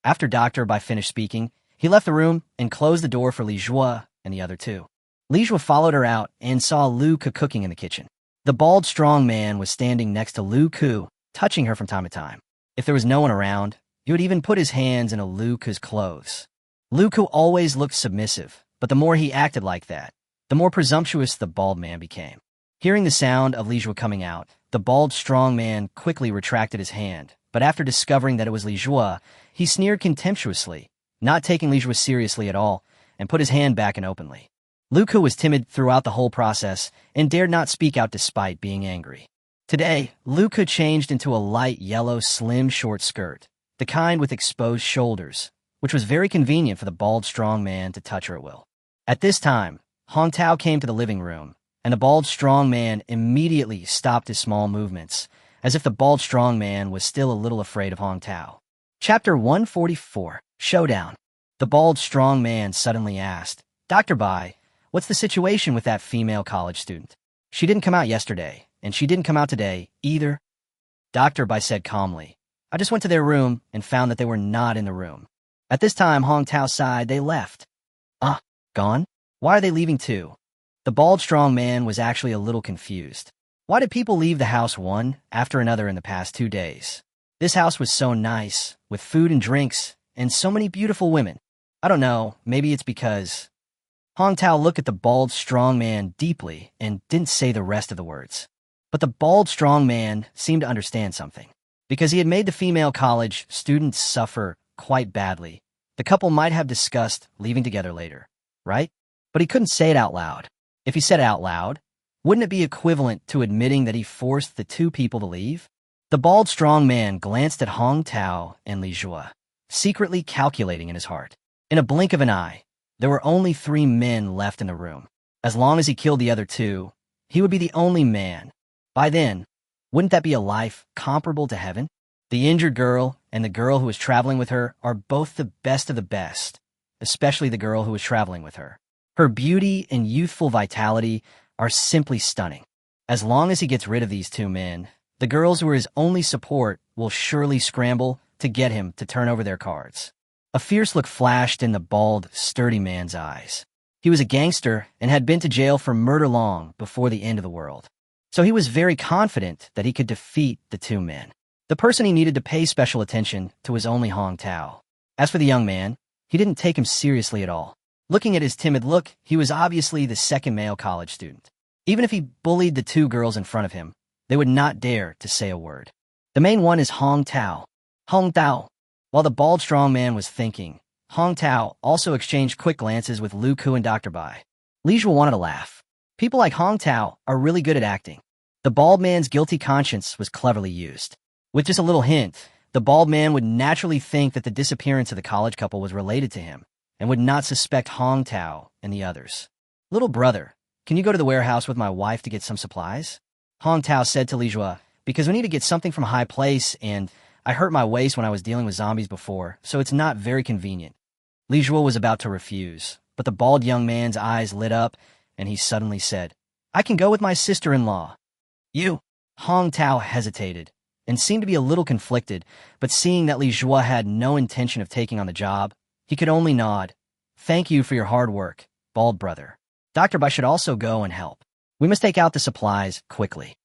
After Dr. Bai finished speaking, he left the room and closed the door for Li Zhuo and the other two. Li Zhuo followed her out and saw Lu Ku cooking in the kitchen. The bald, strong man was standing next to Lu Ku, touching her from time to time. If there was no one around, He would even put his hands in Liu Ke's clothes. Liu Ke always looked submissive, but the more he acted like that, the more presumptuous the bald man became. Hearing the sound of Li Jue coming out, the bald, strong man quickly retracted his hand, but after discovering that it was Li Jue, he sneered contemptuously, not taking Li Jue seriously at all, and put his hand back in openly. Liu Ke was timid throughout the whole process and dared not speak out despite being angry. Today, Liu Ke changed into a light yellow slim short skirt, the kind with exposed shoulders, which was very convenient for the bald strong man to touch her at will. At this time, Hong Tao came to the living room, and the bald strong man immediately stopped his small movements, as if the bald strong man was still a little afraid of Hong Tao. Chapter 144, Showdown. The bald strong man suddenly asked, "Dr. Bai, what's the situation with that female college student? She didn't come out yesterday, and she didn't come out today, either." Dr. Bai said calmly, "I just went to their room and found that they were not in the room." At this time, Hong Tao sighed. "They left." "Ah, gone? Why are they leaving too?" The bald strong man was actually a little confused. Why did people leave the house one after another in the past 2 days? This house was so nice, with food and drinks, and so many beautiful women. I don't know, maybe it's because... Hong Tao looked at the bald strong man deeply and didn't say the rest of the words. But the bald strong man seemed to understand something. Because he had made the female college students suffer quite badly, the couple might have discussed leaving together later, right? But he couldn't say it out loud. If he said it out loud, wouldn't it be equivalent to admitting that he forced the two people to leave? The bald strong man glanced at Hong Tao and Li Jue, secretly calculating in his heart. In a blink of an eye, there were only 3 men left in the room. As long as he killed the other 2, he would be the only man. By then, wouldn't that be a life comparable to heaven? The injured girl and the girl who was traveling with her are both the best of the best, especially the girl who was traveling with her. Her beauty and youthful vitality are simply stunning. As long as he gets rid of these 2 men, the girls who are his only support will surely scramble to get him to turn over their cards. A fierce look flashed in the bald, sturdy man's eyes. He was a gangster and had been to jail for murder long before the end of the world. So he was very confident that he could defeat the 2 men. The person he needed to pay special attention to was only Hong Tao. As for the young man, he didn't take him seriously at all. Looking at his timid look, he was obviously the second male college student. Even if he bullied the 2 girls in front of him, they would not dare to say a word. The main one is Hong Tao. Hong Tao. While the bald strong man was thinking, Hong Tao also exchanged quick glances with Liu Ke and Dr. Bai. Li Jue wanted to laugh. People like Hong Tao are really good at acting. The bald man's guilty conscience was cleverly used. With just a little hint, the bald man would naturally think that the disappearance of the college couple was related to him, and would not suspect Hong Tao and the others. "Little brother, can you go to the warehouse with my wife to get some supplies?" Hong Tao said to Li Jue, "Because we need to get something from a high place, and I hurt my waist when I was dealing with zombies before, so it's not very convenient." Li Jue was about to refuse, but the bald young man's eyes lit up, and he suddenly said, "I can go with my sister-in-law." "You?" Hong Tao hesitated, and seemed to be a little conflicted, but seeing that Li Jue had no intention of taking on the job, he could only nod. "Thank you for your hard work, bald brother. Dr. Bai should also go and help. We must take out the supplies quickly."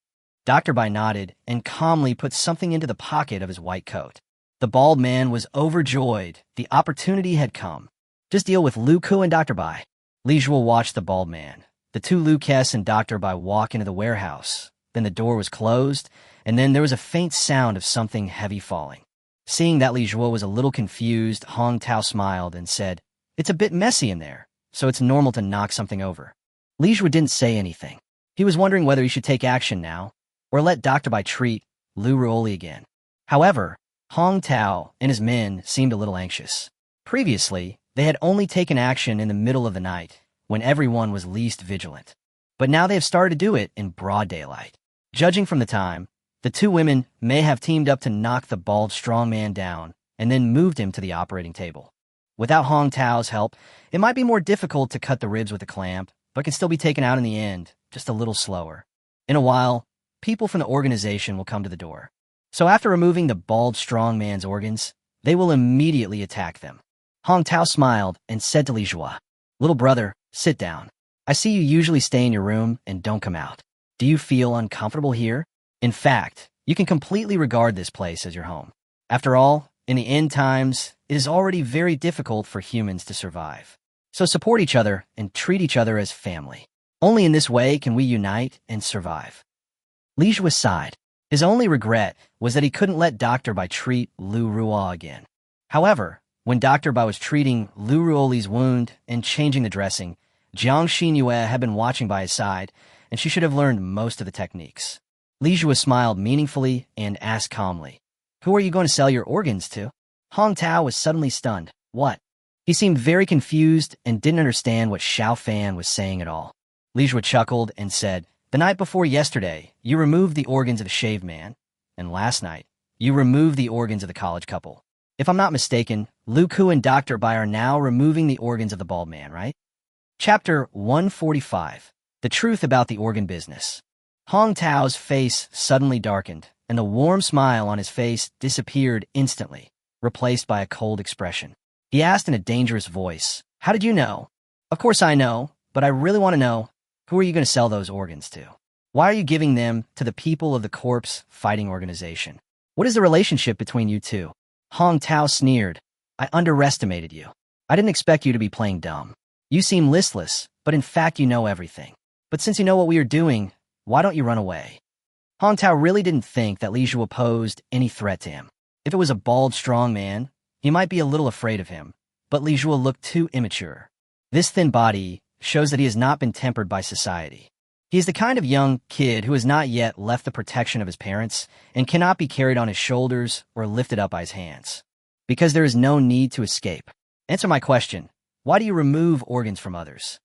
Dr. Bai nodded and calmly put something into the pocket of his white coat. The bald man was overjoyed. The opportunity had come. "Just deal with Liu Ke and Dr. Bai." Li Jue watched the bald man, the 2 Liu Kes and Dr. Bai walk into the warehouse. Then the door was closed, and then there was a faint sound of something heavy falling. Seeing that Li Jue was a little confused, Hong Tao smiled and said, "It's a bit messy in there, so it's normal to knock something over." Li Jue didn't say anything. He was wondering whether he should take action now, or let Dr. Bai treat Liu Ruoli again. However, Hong Tao and his men seemed a little anxious. Previously, they had only taken action in the middle of the night, when everyone was least vigilant. But now they have started to do it in broad daylight. Judging from the time, the 2 women may have teamed up to knock the bald strong man down and then moved him to the operating table. Without Hong Tao's help, it might be more difficult to cut the ribs with a clamp, but can still be taken out in the end, just a little slower. In a while, people from the organization will come to the door. So after removing the bald strong man's organs, they will immediately attack them. Hong Tao smiled and said to Li Jue, "Little brother, sit down. I see you usually stay in your room and don't come out. Do you feel uncomfortable here? In fact, you can completely regard this place as your home. After all, In the end times, it is already very difficult for humans to survive. So support each other and treat each other as family. Only in this way can we unite and survive. Li Jue sighed. His only regret was that he couldn't let Dr. Bai treat Lu Ruo again. However, when Dr. Bai was treating Lu Ruoli's wound and changing the dressing, Jiang Xinyue had been watching by his side, and she should have learned most of the techniques. Li Jue smiled meaningfully and asked calmly, "Who are you going to sell your organs to?" Hong Tao was suddenly stunned. What? He seemed very confused and didn't understand what Xiao Fan was saying at all. Li Jue chuckled and said, "The night before yesterday, you removed the organs of the shaved man, and last night, you removed the organs of the college couple. If I'm not mistaken, Lu Ku and Dr. Bai are now removing the organs of the bald man, right?" Chapter 145. The Truth About the Organ Business. Hong Tao's face suddenly darkened, and the warm smile on his face disappeared instantly, replaced by a cold expression. He asked in a dangerous voice, "How did you know?" "Of course I know, but I really want to know, who are you going to sell those organs to? Why are you giving them to the people of the corpse fighting organization? What is the relationship between you two?" Hong Tao sneered. "I underestimated you. I didn't expect you to be playing dumb. You seem listless, but in fact you know everything. But since you know what we are doing, why don't you run away?" Hong Tao really didn't think that Li Jue posed any threat to him. If it was a bald, strong man, he might be a little afraid of him, but Li Jue looked too immature. This thin body shows that he has not been tempered by society. He is the kind of young kid who has not yet left the protection of his parents and cannot be carried on his shoulders or lifted up by his hands. Because there is no need to escape. Answer my question. Why do you remove organs from others?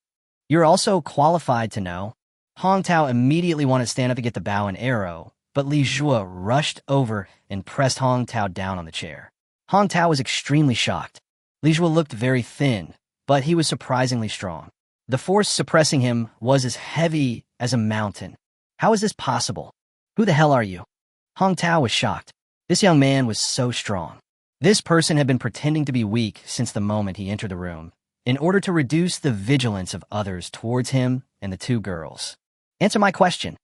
You're also qualified to know. Hong Tao immediately wanted to stand up to get the bow and arrow, but Li Jue rushed over and pressed Hong Tao down on the chair. Hong Tao was extremely shocked. Li Jue looked very thin, but he was surprisingly strong. The force suppressing him was as heavy as a mountain. How is this possible? Who the hell are you? Hong Tao was shocked. This young man was so strong. This person had been pretending to be weak since the moment he entered the room, in order to reduce the vigilance of others towards him and the two girls. Answer my question.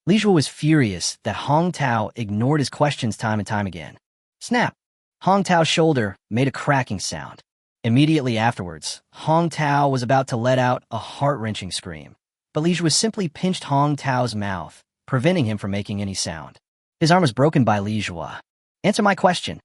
Li Jue was furious that Hong Tao ignored his questions time and time again. Snap! Hong Tao's shoulder made a cracking sound. Immediately afterwards, Hong Tao was about to let out a heart-wrenching scream, but Li Jue simply pinched Hong Tao's mouth, preventing him from making any sound. His arm was broken by Li Jue. Answer my question.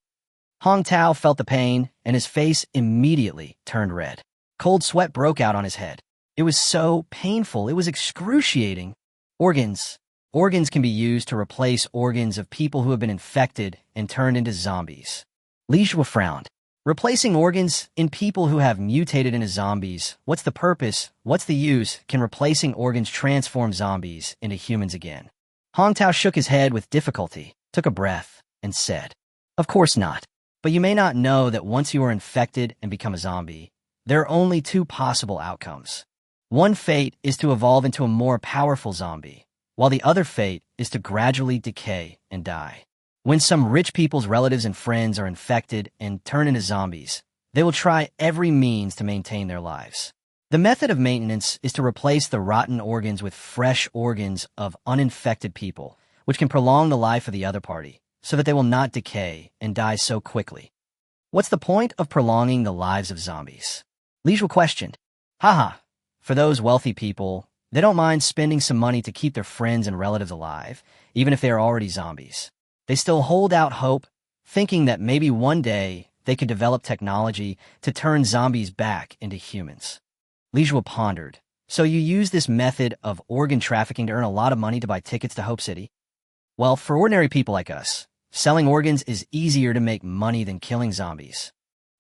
Hong Tao felt the pain, and his face immediately turned red. Cold sweat broke out on his head. It was so painful, it was excruciating. Organs. Organs can be used to replace organs of people who have been infected and turned into zombies. Li Jue frowned. Replacing organs in people who have mutated into zombies. What's the purpose? What's the use? Can replacing organs transform zombies into humans again? Hong Tao shook his head with difficulty, took a breath, and said, "Of course not. But you may not know that once you are infected and become a zombie, there are only two possible outcomes. One fate is to evolve into a more powerful zombie, while the other fate is to gradually decay and die. When some rich people's relatives and friends are infected and turn into zombies, they will try every means to maintain their lives. The method of maintenance is to replace the rotten organs with fresh organs of uninfected people, which can prolong the life of the other party, so that they will not decay and die so quickly." What's the point of prolonging the lives of zombies? Li Jue questioned. Haha, for those wealthy people, they don't mind spending some money to keep their friends and relatives alive, even if they are already zombies. They still hold out hope, thinking that maybe one day they could develop technology to turn zombies back into humans. Li Jue pondered. So you use this method of organ trafficking to earn a lot of money to buy tickets to Hope City? Well, for ordinary people like us, selling organs is easier to make money than killing zombies.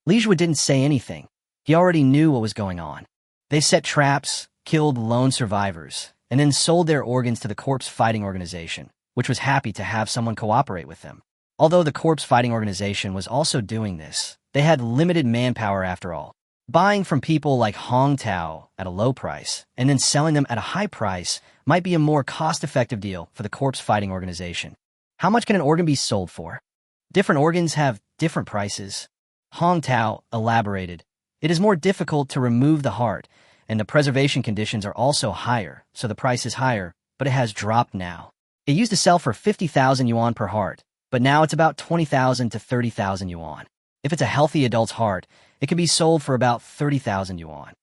Li Jue didn't say anything. He already knew what was going on. They set traps, killed lone survivors, and then sold their organs to the corpse fighting organization, which was happy to have someone cooperate with them. Although the corpse fighting organization was also doing this, they had limited manpower after all. Buying from people like Hong Tao at a low price and then selling them at a high price might be a more cost-effective deal for the corpse fighting organization. How much can an organ be sold for? Different organs have different prices. Hong Tao elaborated. It is more difficult to remove the heart, and the preservation conditions are also higher, so the price is higher, but it has dropped now. It used to sell for 50,000 yuan per heart, but now it's about 20,000 to 30,000 yuan. If it's a healthy adult's heart, it can be sold for about 30,000 yuan.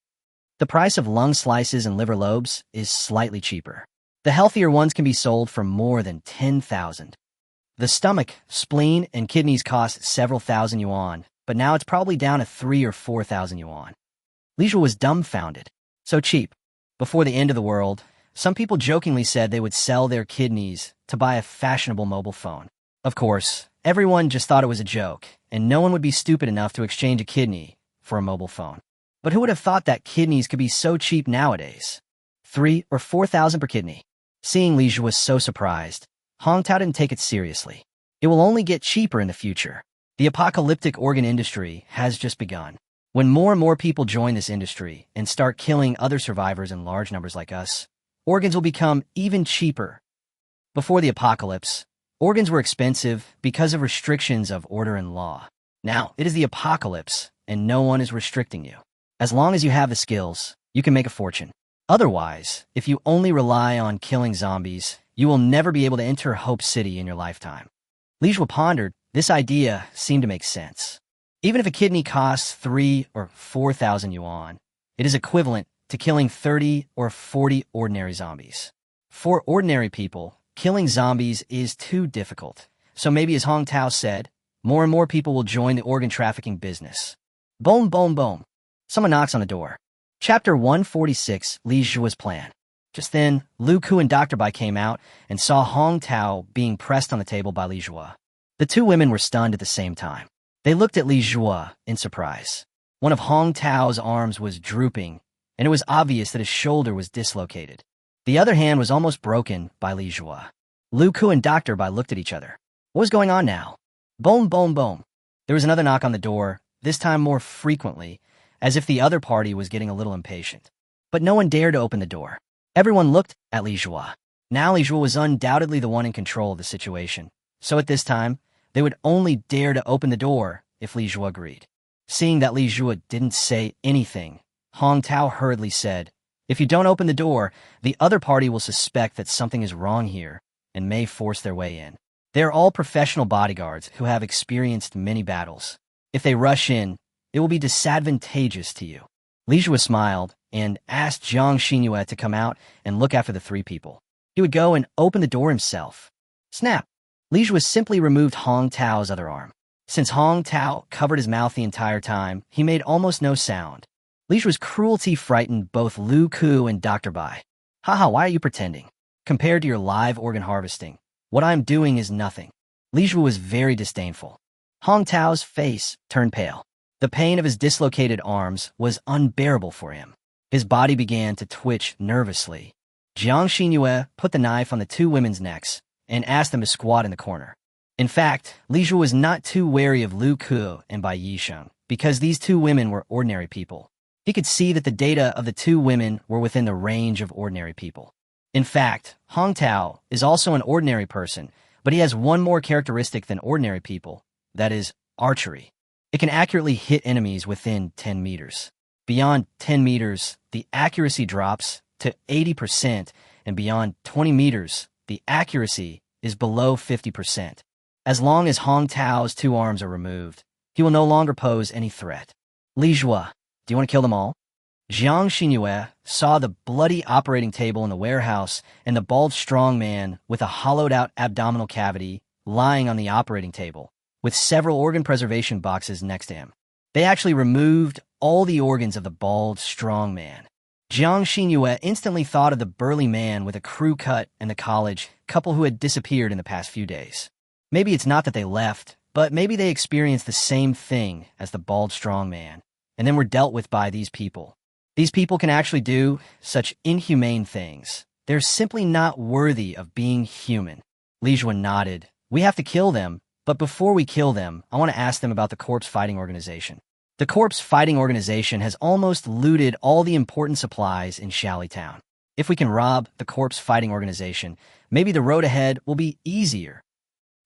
The price of lung slices and liver lobes is slightly cheaper. The healthier ones can be sold for more than 10,000. The stomach, spleen, and kidneys cost several thousand yuan, but now it's probably down to 3 or 4,000 yuan. Li Zhuo was dumbfounded. So cheap. Before the end of the world, some people jokingly said they would sell their kidneys to buy a fashionable mobile phone. Of course, everyone just thought it was a joke, and no one would be stupid enough to exchange a kidney for a mobile phone. But who would have thought that kidneys could be so cheap nowadays? 3 or 4,000 per kidney. Seeing Li Zhuo was so surprised, Hong Tao didn't take it seriously. It will only get cheaper in the future. The apocalyptic organ industry has just begun. When more and more people join this industry and start killing other survivors in large numbers like us, organs will become even cheaper. Before the apocalypse, organs were expensive because of restrictions of order and law. Now, it is the apocalypse, and no one is restricting you. As long as you have the skills, you can make a fortune. Otherwise, if you only rely on killing zombies, you will never be able to enter Hope City in your lifetime. Li Zhuo pondered. This idea seemed to make sense. Even if a kidney costs 3 or 4,000 yuan, it is equivalent to killing 30 or 40 ordinary zombies. For ordinary people, killing zombies is too difficult. So maybe, as Hong Tao said, more and more people will join the organ trafficking business. Boom, boom, boom. Someone knocks on the door. Chapter 146, Li Zhuo's plan. Just then, Lu Ku and Dr. Bai came out and saw Hong Tao being pressed on the table by Li Zhuo. The two women were stunned at the same time. They looked at Li Zhuo in surprise. One of Hong Tao's arms was drooping, and it was obvious that his shoulder was dislocated. The other hand was almost broken by Li Zhuo. Lu Ku and Dr. Bai looked at each other. What was going on now? Boom, boom, boom. There was another knock on the door, this time more frequently, as if the other party was getting a little impatient. But no one dared to open the door. Everyone looked at Li Zhuo. Now Li Zhuo was undoubtedly the one in control of the situation. So at this time, they would only dare to open the door if Li Zhuo agreed. Seeing that Li Zhuo didn't say anything, Hong Tao hurriedly said, "If you don't open the door, the other party will suspect that something is wrong here and may force their way in. They are all professional bodyguards who have experienced many battles. If they rush in, it will be disadvantageous to you." Li Zhuo smiled and asked Jiang Xinyue to come out and look after the three people. He would go and open the door himself. Snap! Li Zhuo simply removed Hong Tao's other arm. Since Hong Tao covered his mouth the entire time, he made almost no sound. Li Zhuo's cruelty frightened both Lu Ku and Dr. Bai. Haha, why are you pretending? Compared to your live organ harvesting, what I'm doing is nothing. Li Zhuo was very disdainful. Hong Tao's face turned pale. The pain of his dislocated arms was unbearable for him. His body began to twitch nervously. Jiang Xinyue put the knife on the two women's necks and asked them to squat in the corner. In fact, Li Zhuo was not too wary of Lu Ku and Bai Yisheng, because these two women were ordinary people. He could see that the data of the two women were within the range of ordinary people. In fact, Hong Tao is also an ordinary person, but he has one more characteristic than ordinary people, that is, archery. It can accurately hit enemies within 10 meters. Beyond 10 meters, the accuracy drops to 80%, and beyond 20 meters, the accuracy is below 50%. As long as Hong Tao's two arms are removed, he will no longer pose any threat. Li Zhuo, do you want to kill them all? Jiang Xinyue saw the bloody operating table in the warehouse and the bald strong man with a hollowed-out abdominal cavity lying on the operating table, with several organ preservation boxes next to him. They actually removed all the organs of the bald strong man. Jiang Xinyue instantly thought of the burly man with a crew cut and the college couple who had disappeared in the past few days. Maybe it's not that they left, but maybe they experienced the same thing as the bald strong man, and then were dealt with by these people. These people can actually do such inhumane things. They're simply not worthy of being human. Li Zhuo nodded. We have to kill them, but before we kill them, I want to ask them about the corpse fighting organization. The corpse fighting organization has almost looted all the important supplies in Shaoli Town. If we can rob the corpse fighting organization, maybe the road ahead will be easier.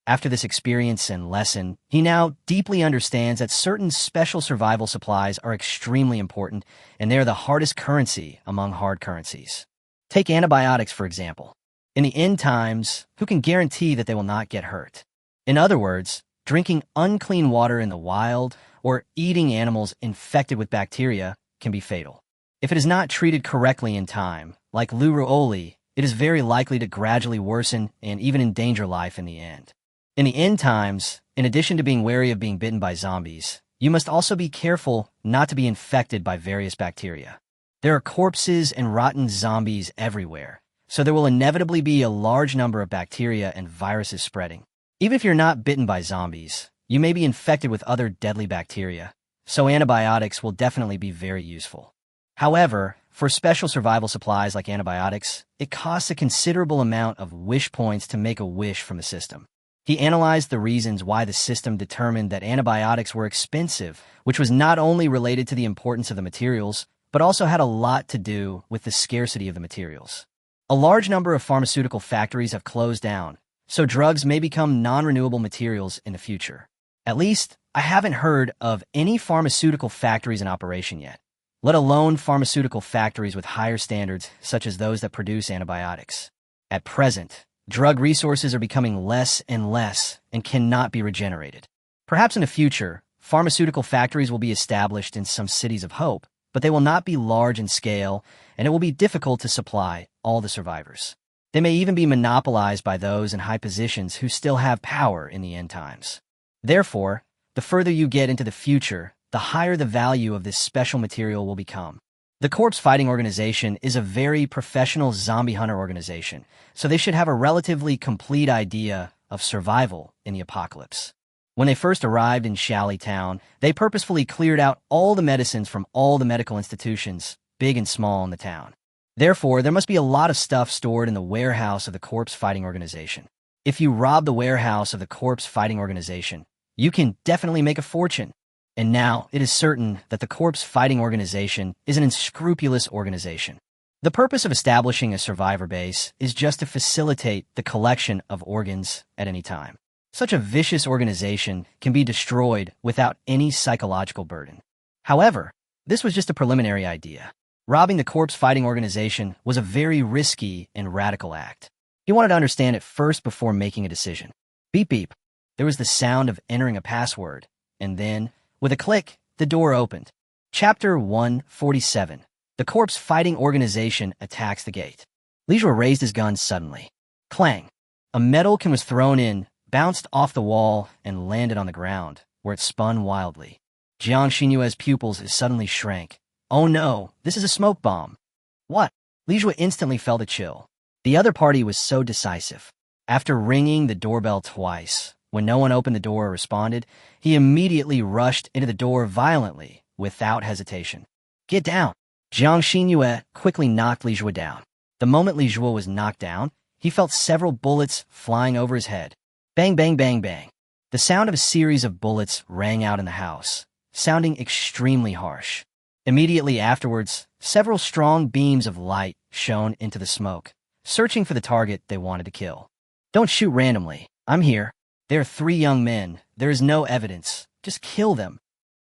After this experience and lesson, he now deeply understands that certain special survival supplies are extremely important, and they are the hardest currency among hard currencies. Take antibiotics, for example. In the end times, who can guarantee that they will not get hurt? In other words, Drinking unclean water in the wild or eating animals infected with bacteria can be fatal. If it is not treated correctly in time, like luruoli, it is very likely to gradually worsen and even endanger life in the end. In the end times, in addition to being wary of being bitten by zombies, you must also be careful not to be infected by various bacteria. There are corpses and rotten zombies everywhere, so there will inevitably be a large number of bacteria and viruses spreading. Even if you're not bitten by zombies, you may be infected with other deadly bacteria, so antibiotics will definitely be very useful. However, for special survival supplies like antibiotics, it costs a considerable amount of wish points to make a wish from the system. He analyzed the reasons why the system determined that antibiotics were expensive, which was not only related to the importance of the materials, but also had a lot to do with the scarcity of the materials. A large number of pharmaceutical factories have closed down, so drugs may become non-renewable materials in the future. At least, I haven't heard of any pharmaceutical factories in operation yet, let alone pharmaceutical factories with higher standards such as those that produce antibiotics. At present, drug resources are becoming less and less and cannot be regenerated. Perhaps in the future, pharmaceutical factories will be established in some cities of hope, but they will not be large in scale, and it will be difficult to supply all the survivors. They may even be monopolized by those in high positions who still have power in the end times. Therefore, the further you get into the future, the higher the value of this special material will become. The Corpse Fighting Organization is a very professional zombie hunter organization, so they should have a relatively complete idea of survival in the apocalypse. When they first arrived in Shally Town, they purposefully cleared out all the medicines from all the medical institutions, big and small, in the town. Therefore, there must be a lot of stuff stored in the warehouse of the Corpse Fighting Organization. If you rob the warehouse of the Corpse Fighting Organization, you can definitely make a fortune. And now, it is certain that the Corpse Fighting Organization is an unscrupulous organization. The purpose of establishing a survivor base is just to facilitate the collection of organs at any time. Such a vicious organization can be destroyed without any psychological burden. However, this was just a preliminary idea. Robbing the Corpse Fighting Organization was a very risky and radical act. He wanted to understand it first before making a decision. Beep beep. There was the sound of entering a password, and then, with a click, the door opened. Chapter 147. The Corpse Fighting Organization attacks the gate. Li Zhuo raised his gun suddenly. Clang. A metal can was thrown in, bounced off the wall, and landed on the ground, where it spun wildly. Jiang Xinyue's pupils suddenly shrank. Oh no, this is a smoke bomb. What? Li Zhuo instantly felt a chill. The other party was so decisive. After ringing the doorbell twice, when no one opened the door or responded, he immediately rushed into the door violently, without hesitation. Get down! Jiang Xinyue quickly knocked Li Zhuo down. The moment Li Zhuo was knocked down, he felt several bullets flying over his head. Bang, bang, bang, bang. The sound of a series of bullets rang out in the house, sounding extremely harsh. Immediately afterwards, several strong beams of light shone into the smoke, searching for the target they wanted to kill. Don't shoot randomly. I'm here. There are 3 young men. There is no evidence. Just kill them.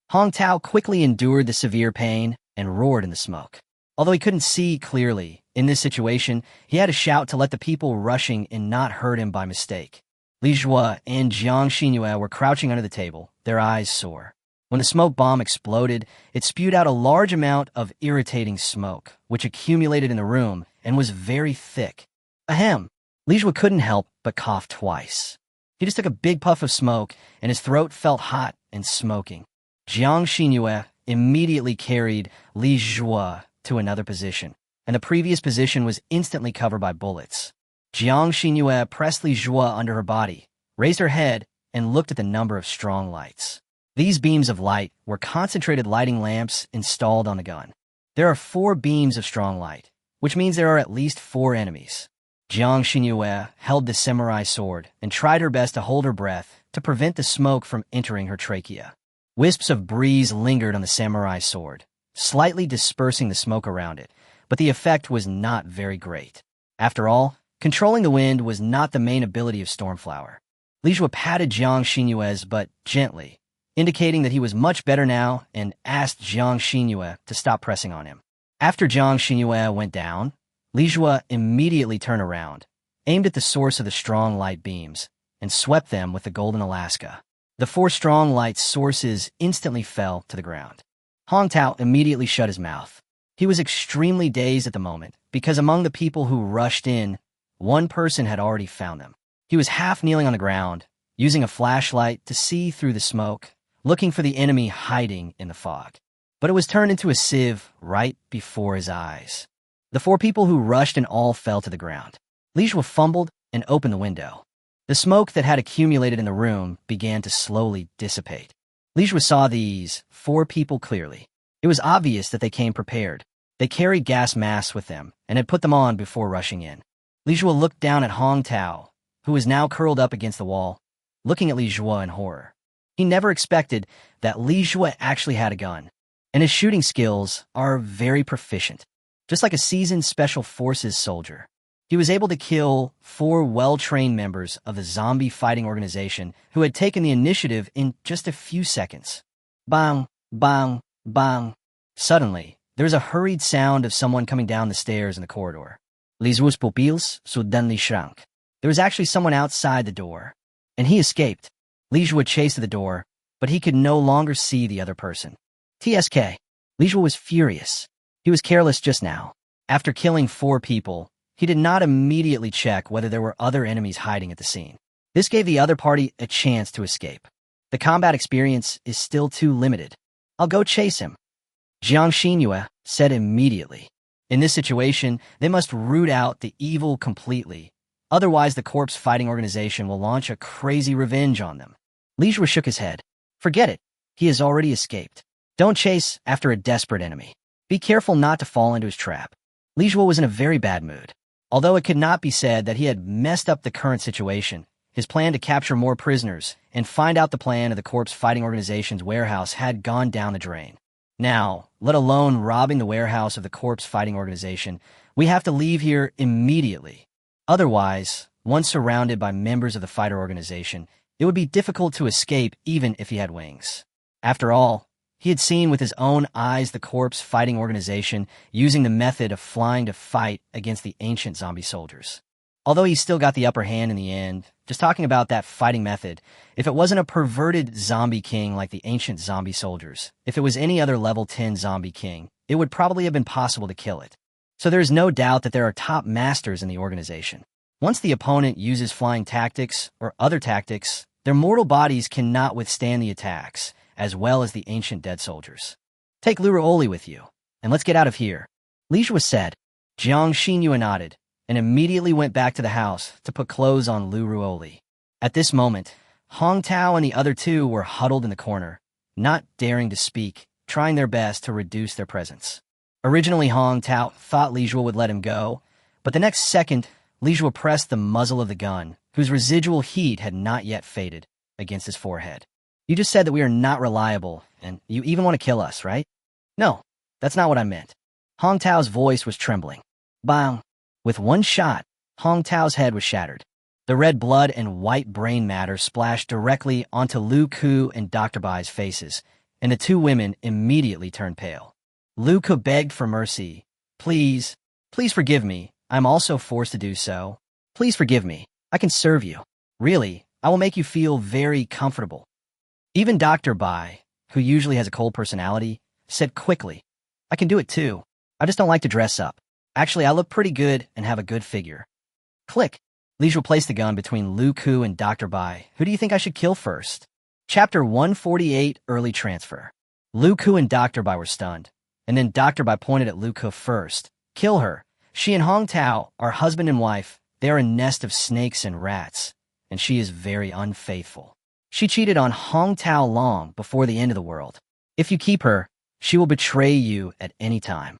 Hong Tao quickly endured the severe pain and roared in the smoke. Although he couldn't see clearly, in this situation, he had to shout to let the people rushing in not hurt him by mistake. Li Zhuo and Jiang Xinyue were crouching under the table, their eyes sore. When the smoke bomb exploded, it spewed out a large amount of irritating smoke, which accumulated in the room and was very thick. Ahem! Li Zhuo couldn't help but cough twice. He just took a big puff of smoke, and his throat felt hot and smoking. Jiang Xinyue immediately carried Li Zhuo to another position, and the previous position was instantly covered by bullets. Jiang Xinyue pressed Li Zhuo under her body, raised her head, and looked at the number of strong lights. These beams of light were concentrated lighting lamps installed on the gun. There are 4 beams of strong light, which means there are at least 4 enemies. Jiang Xinyue held the samurai sword and tried her best to hold her breath to prevent the smoke from entering her trachea. Wisps of breeze lingered on the samurai sword, slightly dispersing the smoke around it, but the effect was not very great. After all, controlling the wind was not the main ability of Stormflower. Li Zhuo patted Jiang Xinyue's butt gently, indicating that he was much better now, and asked Jiang Xinyue to stop pressing on him. After Jiang Xinyue went down, Li Zhuo immediately turned around, aimed at the source of the strong light beams, and swept them with the golden Alaska. The 4 strong light sources instantly fell to the ground. Hong Tao immediately shut his mouth. He was extremely dazed at the moment, because among the people who rushed in, one person had already found them. He was half kneeling on the ground, using a flashlight to see through the smoke, looking for the enemy hiding in the fog. But it was turned into a sieve right before his eyes. The 4 people who rushed and all fell to the ground. Li Zhuo fumbled and opened the window. The smoke that had accumulated in the room began to slowly dissipate. Li Zhuo saw these 4 people clearly. It was obvious that they came prepared. They carried gas masks with them and had put them on before rushing in. Li Zhuo looked down at Hong Tao, who was now curled up against the wall, looking at Li Zhuo in horror. He never expected that Li Zhuo actually had a gun, and his shooting skills are very proficient. Just like a seasoned Special Forces soldier, he was able to kill 4 well-trained members of the zombie fighting organization who had taken the initiative in just a few seconds. Bang, bang, bang. Suddenly, there was a hurried sound of someone coming down the stairs in the corridor. Li Zhuo's pupils suddenly shrank. There was actually someone outside the door, and he escaped. Li Zhuo chased to the door, but he could no longer see the other person. TSK. Li Zhuo was furious. He was careless just now. After killing 4 people, he did not immediately check whether there were other enemies hiding at the scene. This gave the other party a chance to escape. The combat experience is still too limited. I'll go chase him, Jiang Xinyue said immediately. In this situation, they must root out the evil completely. Otherwise, the corpse fighting organization will launch a crazy revenge on them. Li Zhuo shook his head. Forget it. He has already escaped. Don't chase after a desperate enemy. Be careful not to fall into his trap. Li Zhuo was in a very bad mood. Although it could not be said that he had messed up the current situation, his plan to capture more prisoners and find out the plan of the corpse fighting organization's warehouse had gone down the drain. Now, let alone robbing the warehouse of the corpse fighting organization, we have to leave here immediately. Otherwise, once surrounded by members of the fighter organization, it would be difficult to escape even if he had wings. After all, he had seen with his own eyes the corpse fighting organization using the method of flying to fight against the ancient zombie soldiers. Although he still got the upper hand in the end, just talking about that fighting method, if it wasn't a perverted zombie king like the ancient zombie soldiers, if it was any other level 10 zombie king, it would probably have been possible to kill it. So there is no doubt that there are top masters in the organization. Once the opponent uses flying tactics or other tactics, their mortal bodies cannot withstand the attacks, as well as the ancient dead soldiers. Take Lu Ruoli with you, and let's get out of here. Li Zhuo said. Jiang Xinyue nodded, and immediately went back to the house to put clothes on Lu Ruoli. At this moment, Hong Tao and the other 2 were huddled in the corner, not daring to speak, trying their best to reduce their presence. Originally, Hong Tao thought Li Zhuo would let him go, but the next second, Li Zhuo pressed the muzzle of the gun, whose residual heat had not yet faded, against his forehead. You just said that we are not reliable, and you even want to kill us, right? No, that's not what I meant. Hong Tao's voice was trembling. Bang! With one shot, Hong Tao's head was shattered. The red blood and white brain matter splashed directly onto Lu Ku and Dr. Bai's faces, and the 2 women immediately turned pale. Lu Ku begged for mercy. Please, please forgive me. I'm also forced to do so. Please forgive me. I can serve you. Really, I will make you feel very comfortable. Even Dr. Bai, who usually has a cold personality, said quickly, I can do it too. I just don't like to dress up. Actually, I look pretty good and have a good figure. Click. Li Zhuo placed the gun between Lu Ku and Dr. Bai. Who do you think I should kill first? Chapter 148, Early Transfer. Lu Ku and Dr. Bai were stunned, and then Dr. Bai pointed at Lu Ku first. Kill her. She and Hong Tao are husband and wife. They are a nest of snakes and rats, and she is very unfaithful. She cheated on Hong Tao long before the end of the world. If you keep her, she will betray you at any time.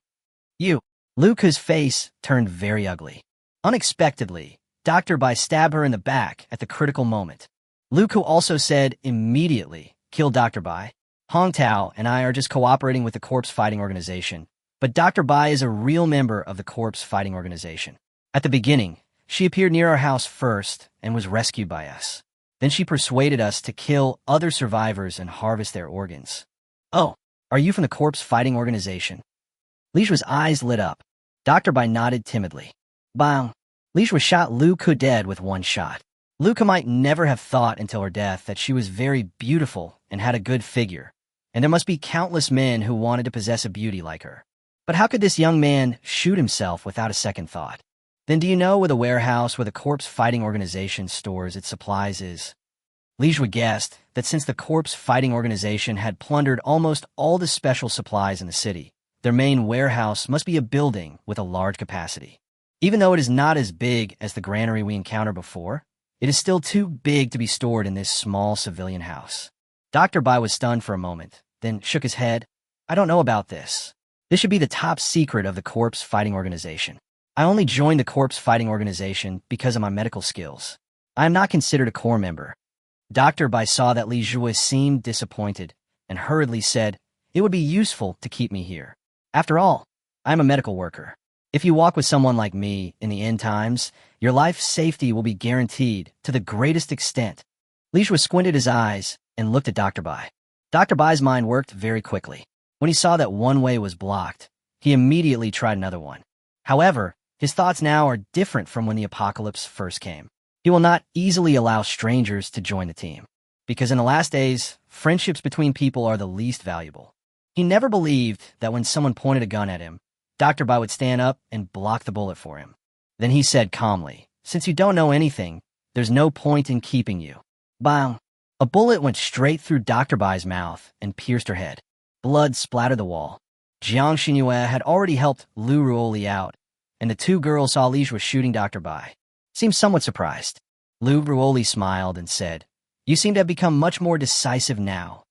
You. Lu Ku's face turned very ugly. Unexpectedly, Dr. Bai stabbed her in the back at the critical moment. Lu Ku also said immediately, kill Dr. Bai. Hong Tao and I are just cooperating with the corpse fighting organization, but Dr. Bai is a real member of the corpse fighting organization. At the beginning, she appeared near our house first and was rescued by us. Then she persuaded us to kill other survivors and harvest their organs. Oh, are you from the corpse fighting organization? Li Zhuo's eyes lit up. Dr. Bai nodded timidly. Bang! Li Zhuo shot Lu Ku dead with one shot. Luca might never have thought until her death that she was very beautiful and had a good figure, and there must be countless men who wanted to possess a beauty like her. But how could this young man shoot himself without a second thought? Then do you know where the warehouse where the corpse fighting organization stores its supplies is? Lijua guessed that since the corpse fighting organization had plundered almost all the special supplies in the city, their main warehouse must be a building with a large capacity. Even though it is not as big as the granary we encountered before, it is still too big to be stored in this small civilian house. Dr. Bai was stunned for a moment, then shook his head. I don't know about this. This should be the top secret of the corpse fighting organization. I only joined the corpse fighting organization because of my medical skills. I am not considered a core member. Dr. Bai saw that Li Zhui seemed disappointed and hurriedly said, it would be useful to keep me here. After all, I am a medical worker. If you walk with someone like me in the end times, your life's safety will be guaranteed to the greatest extent. Li Zhui squinted his eyes and looked at Dr. Bai. Dr. Bai's mind worked very quickly. When he saw that one way was blocked, he immediately tried another one. However, his thoughts now are different from when the apocalypse first came. He will not easily allow strangers to join the team, because in the last days, friendships between people are the least valuable. He never believed that when someone pointed a gun at him, Dr. Bai would stand up and block the bullet for him. Then he said calmly, since you don't know anything, there's no point in keeping you. Bang! A bullet went straight through Dr. Bai's mouth and pierced her head. Blood splattered the wall. Jiang Xinyue had already helped Lu Ruoli out, and the two girls saw Li Zhui shooting Dr. Bai. Seemed somewhat surprised. Lu Ruoli smiled and said, you seem to have become much more decisive now.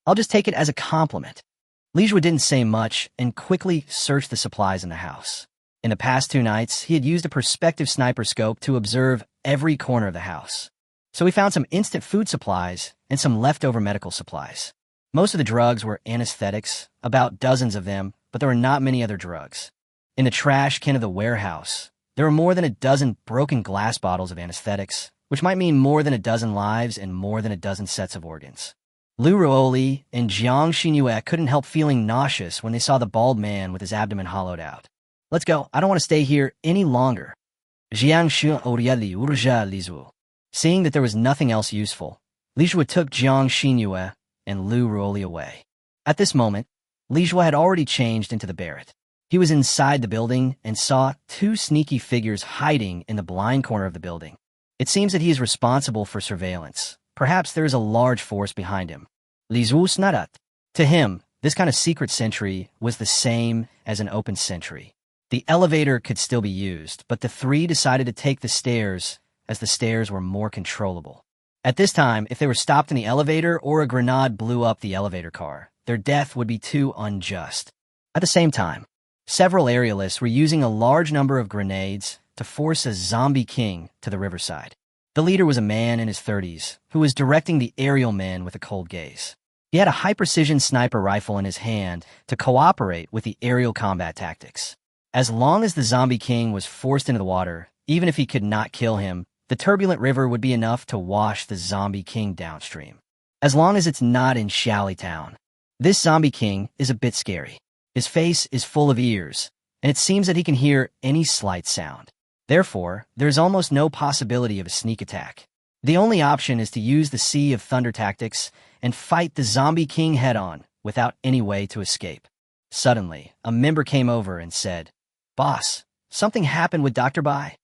I'll just take it as a compliment. Li Zhui didn't say much and quickly searched the supplies in the house. In the past 2 nights, he had used a perspective sniper scope to observe every corner of the house. So he found some instant food supplies and some leftover medical supplies. Most of the drugs were anesthetics, about dozens of them, but there were not many other drugs. In the trash can of the warehouse, there were more than a dozen broken glass bottles of anesthetics, which might mean more than a dozen lives and more than a dozen sets of organs. Lu Ruoli and Jiang Xinyue couldn't help feeling nauseous when they saw the bald man with his abdomen hollowed out. Let's go, I don't want to stay here any longer. Jiang Xinyue urja Li Zhui. Seeing that there was nothing else useful, Li Zhui took Jiang Xinyue and Lu Ruoli away. At this moment, Li Zhui had already changed into the Barrett. He was inside the building and saw 2 sneaky figures hiding in the blind corner of the building. It seems that he is responsible for surveillance. Perhaps there is a large force behind him. Li Zhui snarat. To him, this kind of secret sentry was the same as an open sentry. The elevator could still be used, but the 3 decided to take the stairs as the stairs were more controllable. At this time, if they were stopped in the elevator or a grenade blew up the elevator car, their death would be too unjust. At the same time, several aerialists were using a large number of grenades to force a zombie king to the riverside. The leader was a man in his 30s who was directing the aerial men with a cold gaze. He had a high-precision sniper rifle in his hand to cooperate with the aerial combat tactics. As long as the zombie king was forced into the water, even if he could not kill him, the turbulent river would be enough to wash the zombie king downstream. As long as it's not in Shally Town. This zombie king is a bit scary. His face is full of ears, and it seems that he can hear any slight sound. Therefore, there's almost no possibility of a sneak attack. The only option is to use the Sea of Thunder tactics and fight the zombie king head-on without any way to escape. Suddenly, a member came over and said, "Boss, something happened with Dr. Bai."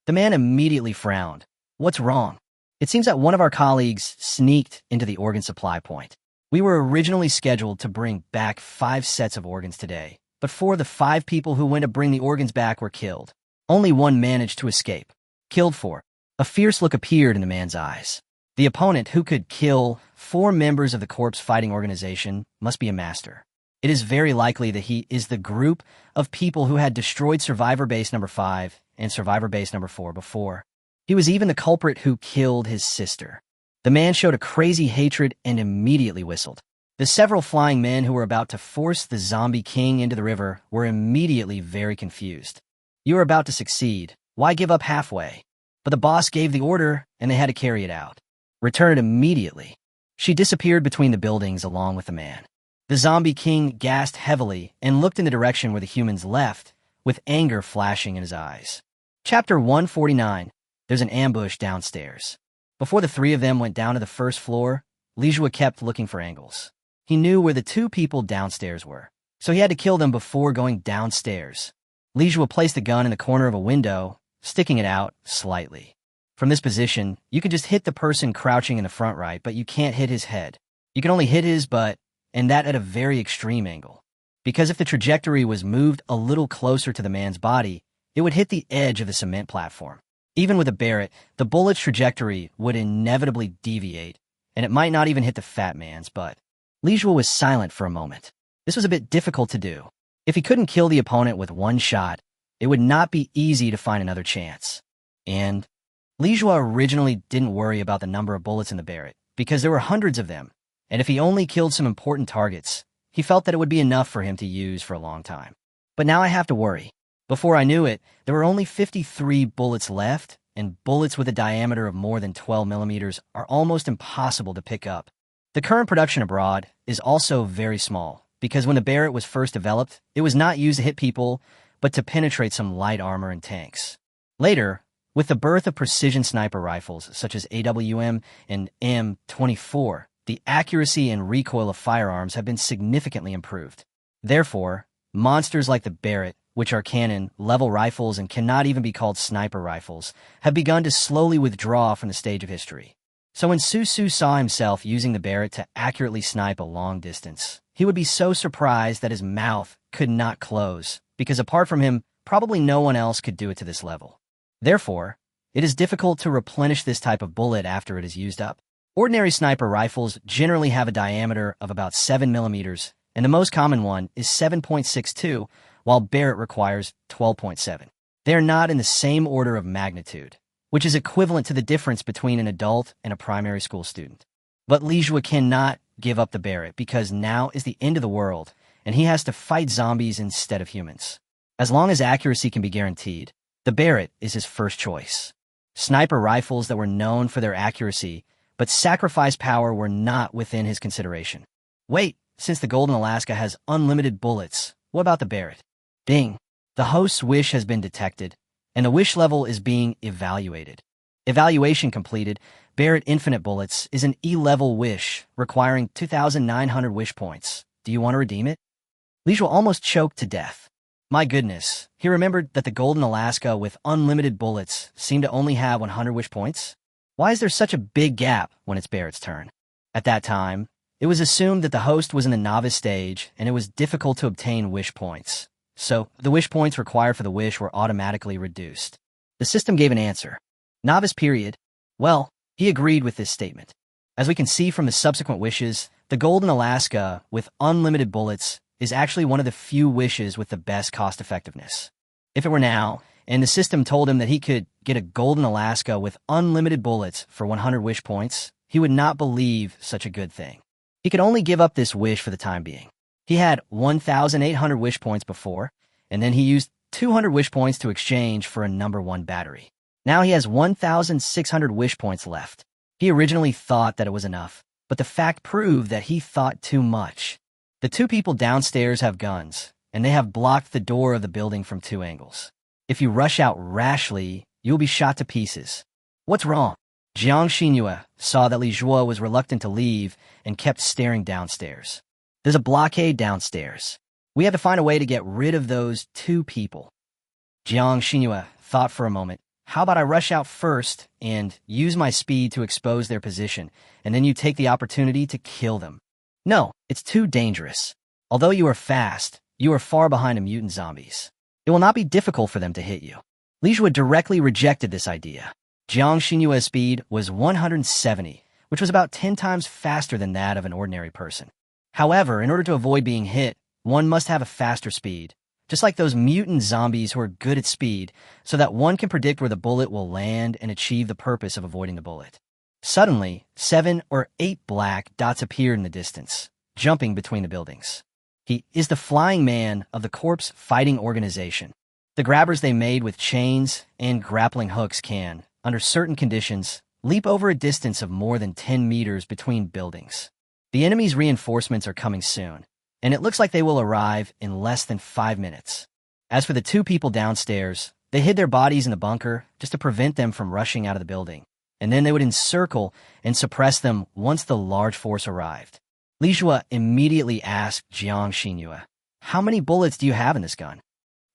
The man immediately frowned. What's wrong? It seems that one of our colleagues sneaked into the organ supply point. We were originally scheduled to bring back 5 sets of organs today, but 4 of the 5 people who went to bring the organs back were killed. Only 1 managed to escape. Killed for. A fierce look appeared in the man's eyes. The opponent who could kill 4 members of the corpse fighting organization must be a master. It is very likely that he is the group of people who had destroyed Survivor Base number 5 and Survivor Base number 4 before. He was even the culprit who killed his sister. The man showed a crazy hatred and immediately whistled. The several flying men who were about to force the zombie king into the river were immediately very confused. You are about to succeed. Why give up halfway? But the boss gave the order, and they had to carry it out. Return it immediately. She disappeared between the buildings along with the man. The zombie king gasped heavily and looked in the direction where the humans left, with anger flashing in his eyes. Chapter 149. There's an ambush downstairs. Before the three of them went down to the first floor, Lijua kept looking for angles. He knew where the two people downstairs were, so he had to kill them before going downstairs. Lijua placed the gun in the corner of a window, sticking it out slightly. From this position, you can just hit the person crouching in the front right, but you can't hit his head. You can only hit his butt, and that at a very extreme angle. Because if the trajectory was moved a little closer to the man's body, it would hit the edge of the cement platform. Even with a Barrett, the bullet's trajectory would inevitably deviate, and it might not even hit the fat man's butt. Lijua was silent for a moment. This was a bit difficult to do. If he couldn't kill the opponent with one shot, it would not be easy to find another chance. And Lijua originally didn't worry about the number of bullets in the Barrett, because there were hundreds of them, and if he only killed some important targets, he felt that it would be enough for him to use for a long time. But now I have to worry. Before I knew it, there were only 53 bullets left, and bullets with a diameter of more than 12 millimeters are almost impossible to pick up. The current production abroad is also very small, because when the Barrett was first developed, it was not used to hit people, but to penetrate some light armor and tanks. Later, with the birth of precision sniper rifles such as AWM and M24, the accuracy and recoil of firearms have been significantly improved. Therefore, monsters like the Barrett, which are cannon-level rifles and cannot even be called sniper rifles, have begun to slowly withdraw from the stage of history. So when Susu saw himself using the Barrett to accurately snipe a long distance, he would be so surprised that his mouth could not close, because apart from him, probably no one else could do it to this level. Therefore, it is difficult to replenish this type of bullet after it is used up. Ordinary sniper rifles generally have a diameter of about 7 millimeters, and the most common one is 7.62, while Barrett requires 12.7. They are not in the same order of magnitude, which is equivalent to the difference between an adult and a primary school student. But Lijua cannot give up the Barrett because now is the end of the world, and he has to fight zombies instead of humans. As long as accuracy can be guaranteed, the Barrett is his first choice. Sniper rifles that were known for their accuracy but sacrifice power were not within his consideration. Wait, since the Golden Alaska has unlimited bullets, what about the Barrett? Ding. The host's wish has been detected, and the wish level is being evaluated. Evaluation completed. Barrett Infinite Bullets is an E-level wish, requiring 2,900 wish points. Do you want to redeem it? Lijua almost choked to death. My goodness, he remembered that the Golden Alaska with unlimited bullets seemed to only have 100 wish points. Why is there such a big gap when it's Barrett's turn? At that time, it was assumed that the host was in the novice stage and it was difficult to obtain wish points. So, the wish points required for the wish were automatically reduced. The system gave an answer. Novice period. Well, he agreed with this statement. As we can see from the subsequent wishes, the Golden Alaska with unlimited bullets is actually one of the few wishes with the best cost-effectiveness. If it were now, and the system told him that he could get a Golden Alaska with unlimited bullets for 100 wish points, he would not believe such a good thing. He could only give up this wish for the time being. He had 1,800 wish points before, and then he used 200 wish points to exchange for a number 1 battery. Now he has 1,600 wish points left. He originally thought that it was enough, but the fact proved that he thought too much. The two people downstairs have guns, and they have blocked the door of the building from 2 angles. If you rush out rashly, you will be shot to pieces. What's wrong? Jiang Xinhua saw that Lijua was reluctant to leave and kept staring downstairs. There's a blockade downstairs. We have to find a way to get rid of those 2 people. Jiang Xinhua thought for a moment. How about I rush out first and use my speed to expose their position, and then you take the opportunity to kill them? No, it's too dangerous. Although you are fast, you are far behind the mutant zombies. It will not be difficult for them to hit you. Lijua directly rejected this idea. Jiang Xinhua's speed was 170, which was about 10 times faster than that of an ordinary person. However, in order to avoid being hit, one must have a faster speed, just like those mutant zombies who are good at speed, so that one can predict where the bullet will land and achieve the purpose of avoiding the bullet. Suddenly, 7 or 8 black dots appeared in the distance, jumping between the buildings. He is the flying man of the corpse fighting organization. The grabbers they made with chains and grappling hooks can, under certain conditions, leap over a distance of more than 10 meters between buildings. The enemy's reinforcements are coming soon, and it looks like they will arrive in less than 5 minutes. As for the 2 people downstairs, They hid their bodies in the bunker just to prevent them from rushing out of the building, and then they would encircle and suppress them once the large force arrived. Li Jue immediately asked Jiang Xinyue, "How many bullets do you have in this gun?"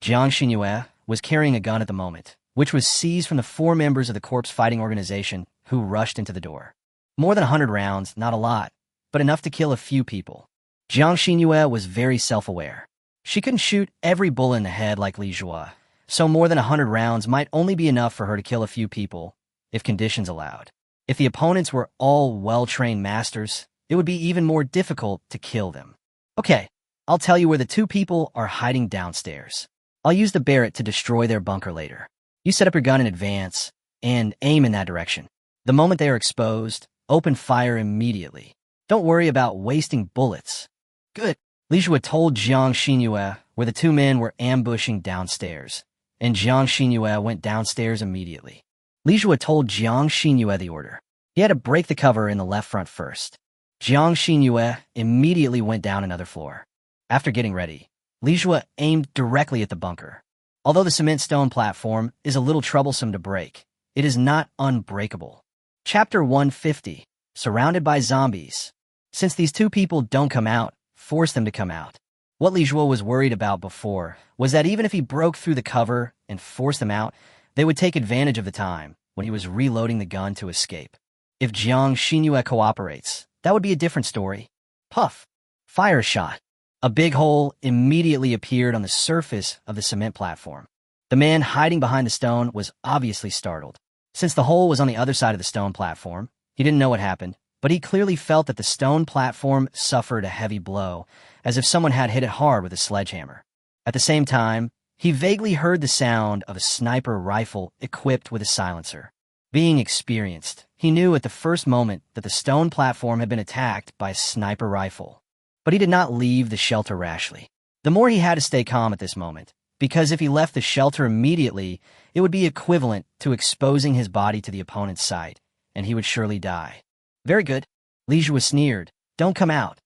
Jiang Xinyue was carrying a gun at the moment, which was seized from the 4 members of the corpse fighting organization who rushed into the door. More than 100 rounds, not a lot, but enough to kill a few people. Jiang Xinyue was very self-aware. She couldn't shoot every bullet in the head like Li Jue, so more than 100 rounds might only be enough for her to kill a few people, if conditions allowed. If the opponents were all well-trained masters, it would be even more difficult to kill them. Okay, I'll tell you where the 2 people are hiding downstairs. I'll use the Barrett to destroy their bunker later. You set up your gun in advance and aim in that direction. The moment they are exposed, open fire immediately. Don't worry about wasting bullets. Good. Li Jue told Jiang Xinyue where the 2 men were ambushing downstairs, and Jiang Xinyue went downstairs immediately. Li Jue told Jiang Xinyue the order. He had to break the cover in the left front first. Jiang Xinyue immediately went down another floor. After getting ready, Li Jue aimed directly at the bunker. Although the cement stone platform is a little troublesome to break, it is not unbreakable. Chapter 150, Surrounded by Zombies. Since these 2 people don't come out, force them to come out. What Li Jue was worried about before was that even if he broke through the cover and forced them out, they would take advantage of the time when he was reloading the gun to escape. If Jiang Xinyue cooperates, that would be a different story. Puff. Fire shot. A big hole immediately appeared on the surface of the cement platform. The man hiding behind the stone was obviously startled. Since the hole was on the other side of the stone platform, he didn't know what happened, but he clearly felt that the stone platform suffered a heavy blow, as if someone had hit it hard with a sledgehammer. At the same time, he vaguely heard the sound of a sniper rifle equipped with a silencer. Being experienced, he knew at the first moment that the stone platform had been attacked by a sniper rifle. But he did not leave the shelter rashly. The more he had to stay calm at this moment, because if he left the shelter immediately, it would be equivalent to exposing his body to the opponent's sight, and he would surely die. Very good. Li Jue sneered. Don't come out.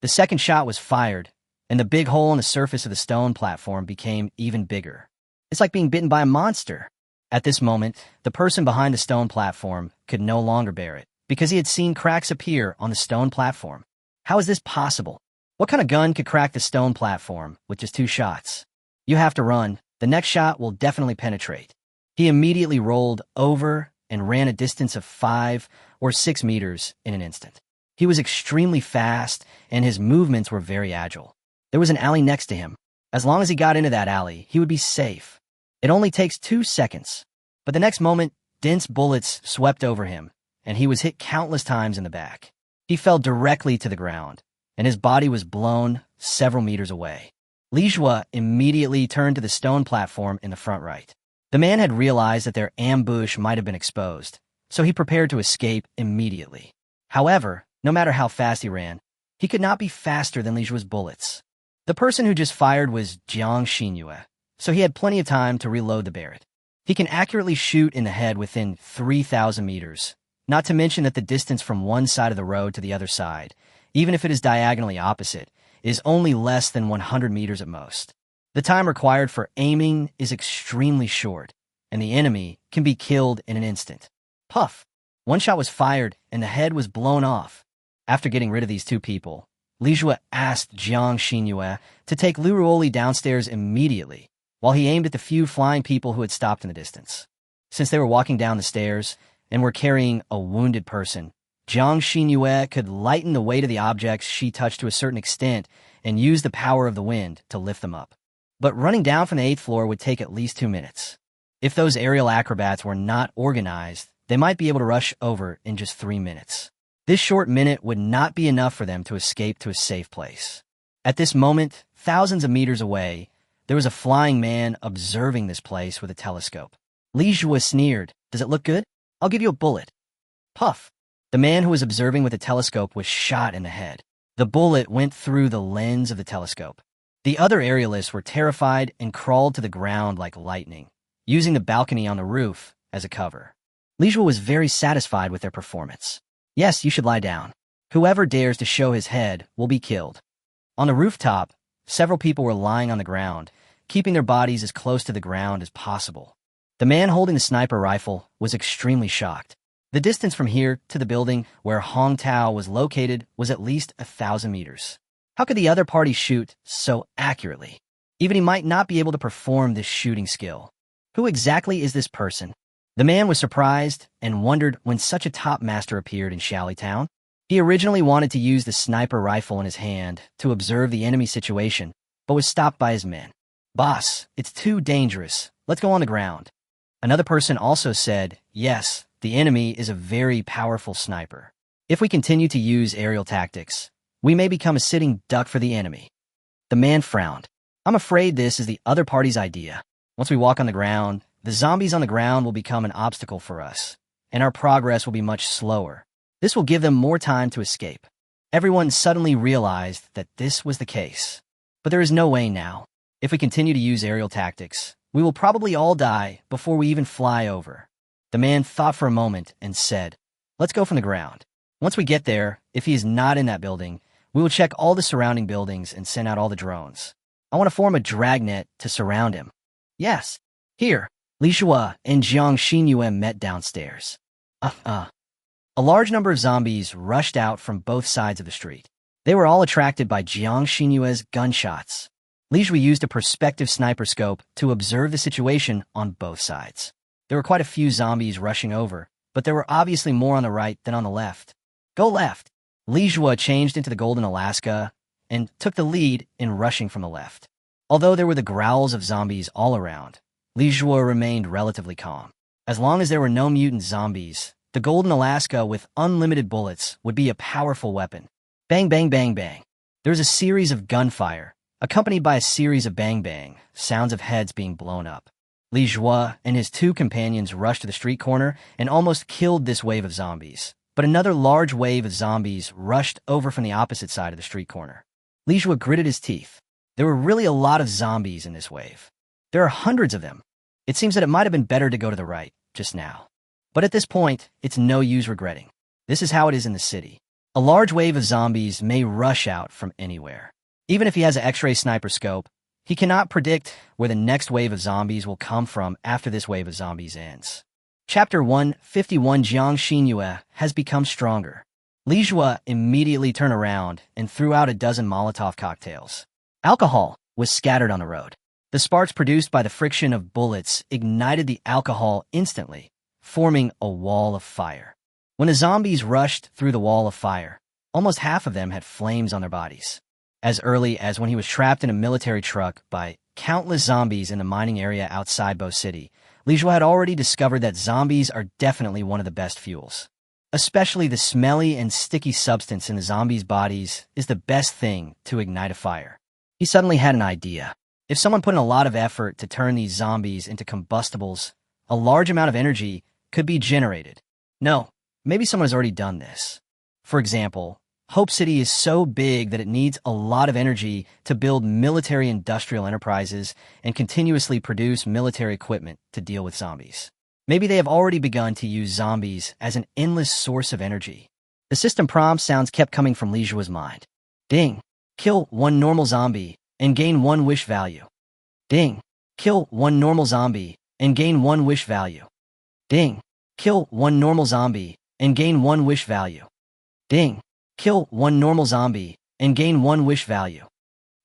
The second shot was fired, and the big hole in the surface of the stone platform became even bigger. It's like being bitten by a monster. At this moment, the person behind the stone platform could no longer bear it, because he had seen cracks appear on the stone platform. How is this possible? What kind of gun could crack the stone platform with just 2 shots? You have to run. The next shot will definitely penetrate. He immediately rolled over and ran a distance of 5 or 6 meters in an instant. He was extremely fast, and his movements were very agile. There was an alley next to him. As long as he got into that alley, he would be safe. It only takes 2 seconds. But the next moment, dense bullets swept over him, and he was hit countless times in the back. He fell directly to the ground, and his body was blown several meters away. Li Jue immediately turned to the stone platform in the front right. The man had realized that their ambush might have been exposed, so he prepared to escape immediately. However, no matter how fast he ran, he could not be faster than Li Jue's bullets. The person who just fired was Jiang Xinyue, so he had plenty of time to reload the Barrett. He can accurately shoot in the head within 3,000 meters, not to mention that the distance from one side of the road to the other side, even if it is diagonally opposite, is only less than 100 meters at most. The time required for aiming is extremely short, and the enemy can be killed in an instant. Puff! One shot was fired, and the head was blown off. After getting rid of these 2 people, Li Jue asked Jiang Xinyue to take Lu Ruoli downstairs immediately, while he aimed at the few flying people who had stopped in the distance. Since they were walking down the stairs and were carrying a wounded person, Jiang Xinyue could lighten the weight of the objects she touched to a certain extent and use the power of the wind to lift them up. But running down from the 8th floor would take at least 2 minutes. If those aerial acrobats were not organized, they might be able to rush over in just 3 minutes. This short minute would not be enough for them to escape to a safe place. At this moment, thousands of meters away, there was a flying man observing this place with a telescope. Li Jue sneered. Does it look good? I'll give you a bullet. Puff! The man who was observing with the telescope was shot in the head. The bullet went through the lens of the telescope. The other aerialists were terrified and crawled to the ground like lightning, using the balcony on the roof as a cover. Li Jue was very satisfied with their performance. Yes, you should lie down. Whoever dares to show his head will be killed. On the rooftop, several people were lying on the ground, keeping their bodies as close to the ground as possible. The man holding the sniper rifle was extremely shocked. The distance from here to the building where Hong Tao was located was at least 1,000 meters. How could the other party shoot so accurately? Even he might not be able to perform this shooting skill. Who exactly is this person? The man was surprised and wondered when such a top master appeared in Shally Town. He originally wanted to use the sniper rifle in his hand to observe the enemy situation, but was stopped by his men. "Boss, it's too dangerous. Let's go on the ground." Another person also said, "Yes, the enemy is a very powerful sniper. If we continue to use aerial tactics, we may become a sitting duck for the enemy." The man frowned. "I'm afraid this is the other party's idea. Once we walk on the ground, the zombies on the ground will become an obstacle for us, and our progress will be much slower. This will give them more time to escape." Everyone suddenly realized that this was the case. But there is no way now. If we continue to use aerial tactics, we will probably all die before we even fly over. The man thought for a moment and said, "Let's go from the ground. Once we get there, if he is not in that building, we will check all the surrounding buildings and send out all the drones. I want to form a dragnet to surround him." "Yes." Here, Li Shua and Jiang Xinyuan met downstairs. A large number of zombies rushed out from both sides of the street. They were all attracted by Jiang Xinyuan's gunshots. Li Shua used a perspective sniper scope to observe the situation on both sides. There were quite a few zombies rushing over, but there were obviously more on the right than on the left. "Go left." Li Shua changed into the Golden Alaska and took the lead in rushing from the left. Although there were the growls of zombies all around, Li Shua remained relatively calm. As long as there were no mutant zombies, the Golden Alaska with unlimited bullets would be a powerful weapon. Bang, bang, bang, bang. There was a series of gunfire, accompanied by a series of bang-bang, sounds of heads being blown up. Li Shua and his two companions rushed to the street corner and almost killed this wave of zombies. But another large wave of zombies rushed over from the opposite side of the street corner. Li Shua gritted his teeth. There were really a lot of zombies in this wave. There are hundreds of them. It seems that it might have been better to go to the right, just now. But at this point, it's no use regretting. This is how it is in the city. A large wave of zombies may rush out from anywhere. Even if he has an X-ray sniper scope, he cannot predict where the next wave of zombies will come from after this wave of zombies ends. Chapter 151 Jiang Xinyue has become stronger. Li Shua immediately turned around and threw out a dozen Molotov cocktails. Alcohol was scattered on the road. The sparks produced by the friction of bullets ignited the alcohol instantly, forming a wall of fire. When the zombies rushed through the wall of fire, almost half of them had flames on their bodies. As early as when he was trapped in a military truck by countless zombies in the mining area outside Bo City, Li Shua had already discovered that zombies are definitely one of the best fuels. Especially the smelly and sticky substance in the zombies' bodies is the best thing to ignite a fire. He suddenly had an idea. If someone put in a lot of effort to turn these zombies into combustibles, a large amount of energy could be generated. No, maybe someone has already done this. For example, Hope City is so big that it needs a lot of energy to build military-industrial enterprises and continuously produce military equipment to deal with zombies. Maybe they have already begun to use zombies as an endless source of energy. The system prompt sounds kept coming from Li Shua's mind. Ding. Kill one normal zombie and gain 1 wish value. Ding. Kill one normal zombie and gain 1 wish value. Ding. Kill one normal zombie and gain 1 wish value. Ding. Kill one normal zombie and gain 1 wish value.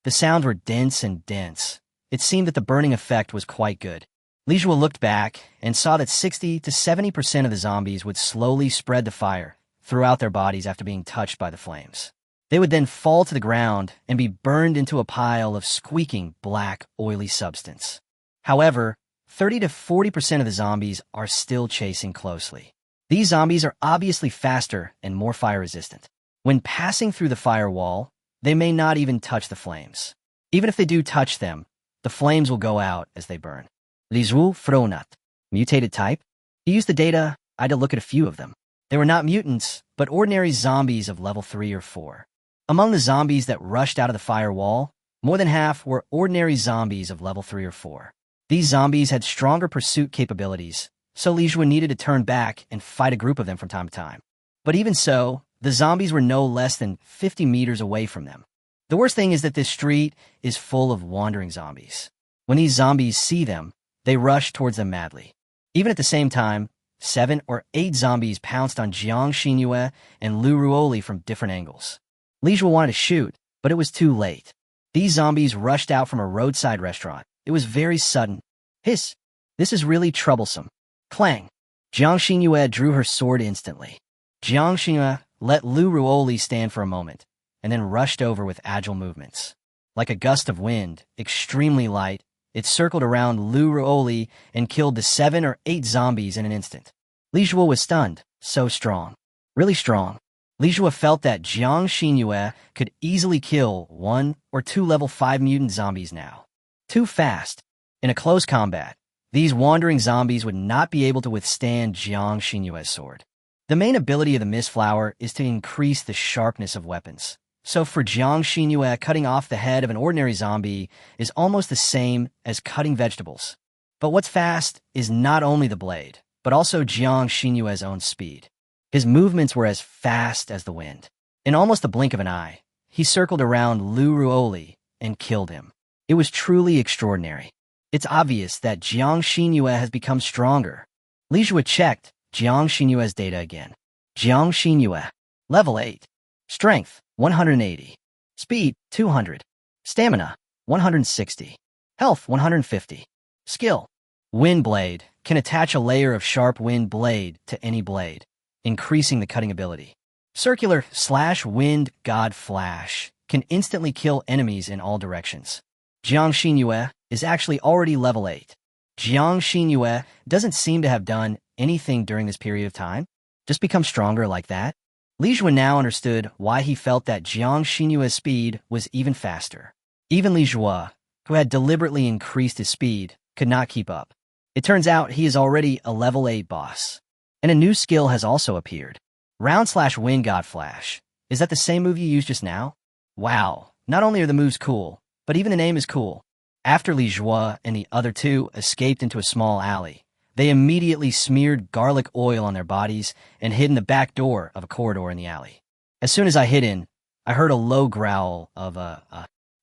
The sounds were dense and dense. It seemed that the burning effect was quite good. Li Shua looked back and saw that 60 to 70% of the zombies would slowly spread the fire throughout their bodies after being touched by the flames. They would then fall to the ground and be burned into a pile of squeaking black, oily substance. However, 30 to 40% of the zombies are still chasing closely. These zombies are obviously faster and more fire-resistant. When passing through the firewall, they may not even touch the flames. Even if they do touch them, the flames will go out as they burn. Lizwu Fronat. Mutated type? To use the data, I had to look at a few of them. They were not mutants, but ordinary zombies of level 3 or 4. Among the zombies that rushed out of the firewall, more than half were ordinary zombies of level 3 or 4. These zombies had stronger pursuit capabilities, so Li Shua needed to turn back and fight a group of them from time to time. But even so, the zombies were no less than 50 meters away from them. The worst thing is that this street is full of wandering zombies. When these zombies see them, they rush towards them madly. Even at the same time, 7 or 8 zombies pounced on Jiang Xinyue and Lu Ruoli from different angles. Li Zhuo wanted to shoot, but it was too late. These zombies rushed out from a roadside restaurant. It was very sudden. Hiss! This is really troublesome. Clang! Jiang Xinyue drew her sword instantly. Jiang Xinyue let Lu Ruoli stand for a moment, and then rushed over with agile movements. Like a gust of wind, extremely light, it circled around Lu Ruoli and killed the 7 or 8 zombies in an instant. Li Zhuo was stunned. So strong. Really strong. Li Zhuo felt that Jiang Xinyue could easily kill 1 or 2 level 5 mutant zombies now. Too fast. In a close combat, these wandering zombies would not be able to withstand Jiang Xinyue's sword. The main ability of the Mist Flower is to increase the sharpness of weapons. So for Jiang Xinyue, cutting off the head of an ordinary zombie is almost the same as cutting vegetables. But what's fast is not only the blade, but also Jiang Xinyue's own speed. His movements were as fast as the wind. In almost the blink of an eye, he circled around Lu Ruoli and killed him. It was truly extraordinary. It's obvious that Jiang Xinyue has become stronger. Li Zhuo checked Jiang Xinyue's data again. Jiang Xinyue, level 8. Strength, 180. Speed, 200. Stamina, 160. Health, 150. Skill, Wind Blade, can attach a layer of sharp wind blade to any blade, increasing the cutting ability. Circular/wind god flash can instantly kill enemies in all directions. Jiang Xinyue is actually already level 8. Jiang Xinyue doesn't seem to have done anything during this period of time, just become stronger like that. Li Zhuo now understood why he felt that Jiang Xinyue's speed was even faster. Even Li Zhuo, who had deliberately increased his speed, could not keep up. It turns out he is already a level 8 boss. And a new skill has also appeared. Round/Wind God Flash. Is that the same move you used just now? Wow, not only are the moves cool, but even the name is cool. After Li Zhuo and the other 2 escaped into a small alley, they immediately smeared garlic oil on their bodies and hid in the back door of a corridor in the alley. As soon as I hid in, I heard a low growl of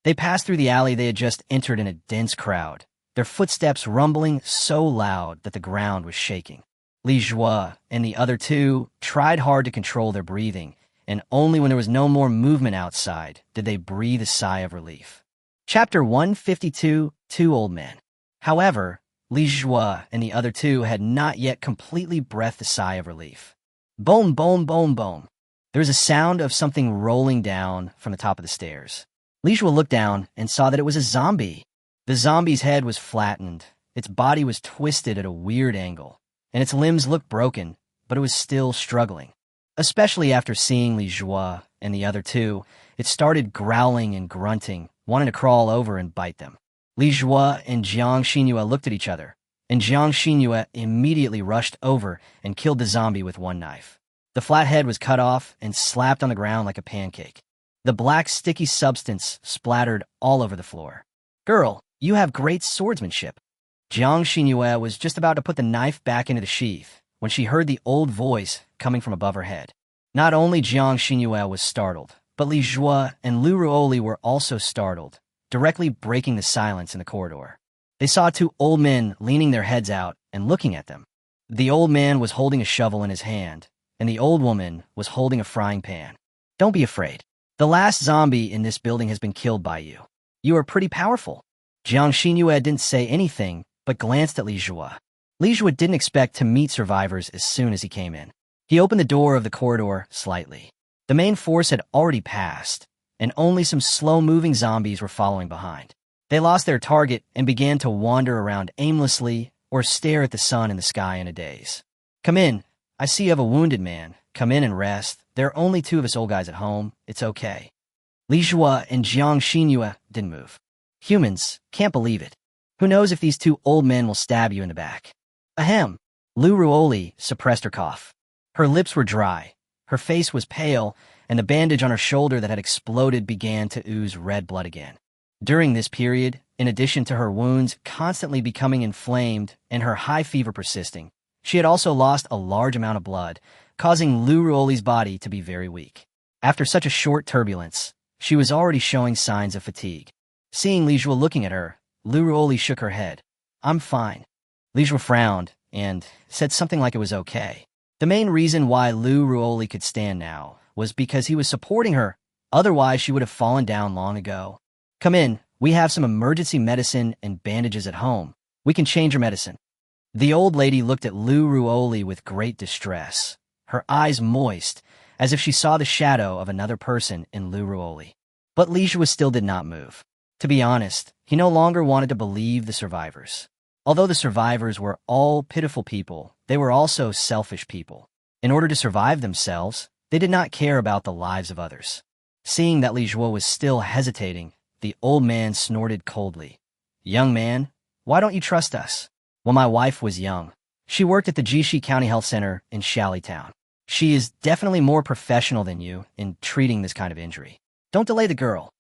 They passed through the alley they had just entered in a dense crowd, their footsteps rumbling so loud that the ground was shaking. Li Zhuo and the other 2 tried hard to control their breathing, and only when there was no more movement outside did they breathe a sigh of relief. Chapter 152, 2 Old Men. However, Li Zhuo and the other 2 had not yet completely breathed a sigh of relief. Boom, boom, boom, boom. There was a sound of something rolling down from the top of the stairs. Li Zhuo looked down and saw that it was a zombie. The zombie's head was flattened, its body was twisted at a weird angle, and its limbs looked broken, but it was still struggling. Especially after seeing Li Zhuo and the other 2, it started growling and grunting, wanting to crawl over and bite them. Li Zhuo and Jiang Xinyue looked at each other, and Jiang Xinyue immediately rushed over and killed the zombie with one knife. The flat head was cut off and slapped on the ground like a pancake. The black sticky substance splattered all over the floor. "Girl, you have great swordsmanship." Jiang Xinyue was just about to put the knife back into the sheath when she heard the old voice coming from above her head. Not only Jiang Xinyue was startled, but Li Zhuo and Lu Ruoli were also startled, directly breaking the silence in the corridor. They saw 2 old men leaning their heads out and looking at them. The old man was holding a shovel in his hand, and the old woman was holding a frying pan. "Don't be afraid. The last zombie in this building has been killed by you. You are pretty powerful." Jiang Xinyue didn't say anything, but glanced at Li Zhuo. Li Zhuo didn't expect to meet survivors as soon as he came in. He opened the door of the corridor slightly. The main force had already passed, and only some slow-moving zombies were following behind. They lost their target and began to wander around aimlessly or stare at the sun in the sky in a daze. "Come in. I see you have a wounded man. Come in and rest. There are only 2 of us old guys at home. It's okay." Li Zhuo and Jiang Xinyue didn't move. Humans, can't believe it. Who knows if these 2 old men will stab you in the back? Ahem. Lu Ruoli suppressed her cough. Her lips were dry, her face was pale, and the bandage on her shoulder that had exploded began to ooze red blood again. During this period, in addition to her wounds constantly becoming inflamed and her high fever persisting, she had also lost a large amount of blood, causing Lu Ruoli's body to be very weak. After such a short turbulence, she was already showing signs of fatigue. Seeing Li Zhuo looking at her, Lu Ruoli shook her head. I'm fine. Li Jue frowned and said something like it was okay. The main reason why Lu Ruoli could stand now was because he was supporting her. Otherwise, she would have fallen down long ago. Come in. We have some emergency medicine and bandages at home. We can change your medicine. The old lady looked at Lu Ruoli with great distress, her eyes moist, as if she saw the shadow of another person in Lu Ruoli. But Li Jue still did not move. To be honest, he no longer wanted to believe the survivors. Although the survivors were all pitiful people, they were also selfish people. In order to survive themselves, they did not care about the lives of others. Seeing that Li Jue was still hesitating, the old man snorted coldly. Young man, why don't you trust us? When my wife was young, she worked at the Jishi County Health Center in Shallytown. She is definitely more professional than you in treating this kind of injury. Don't delay the girl.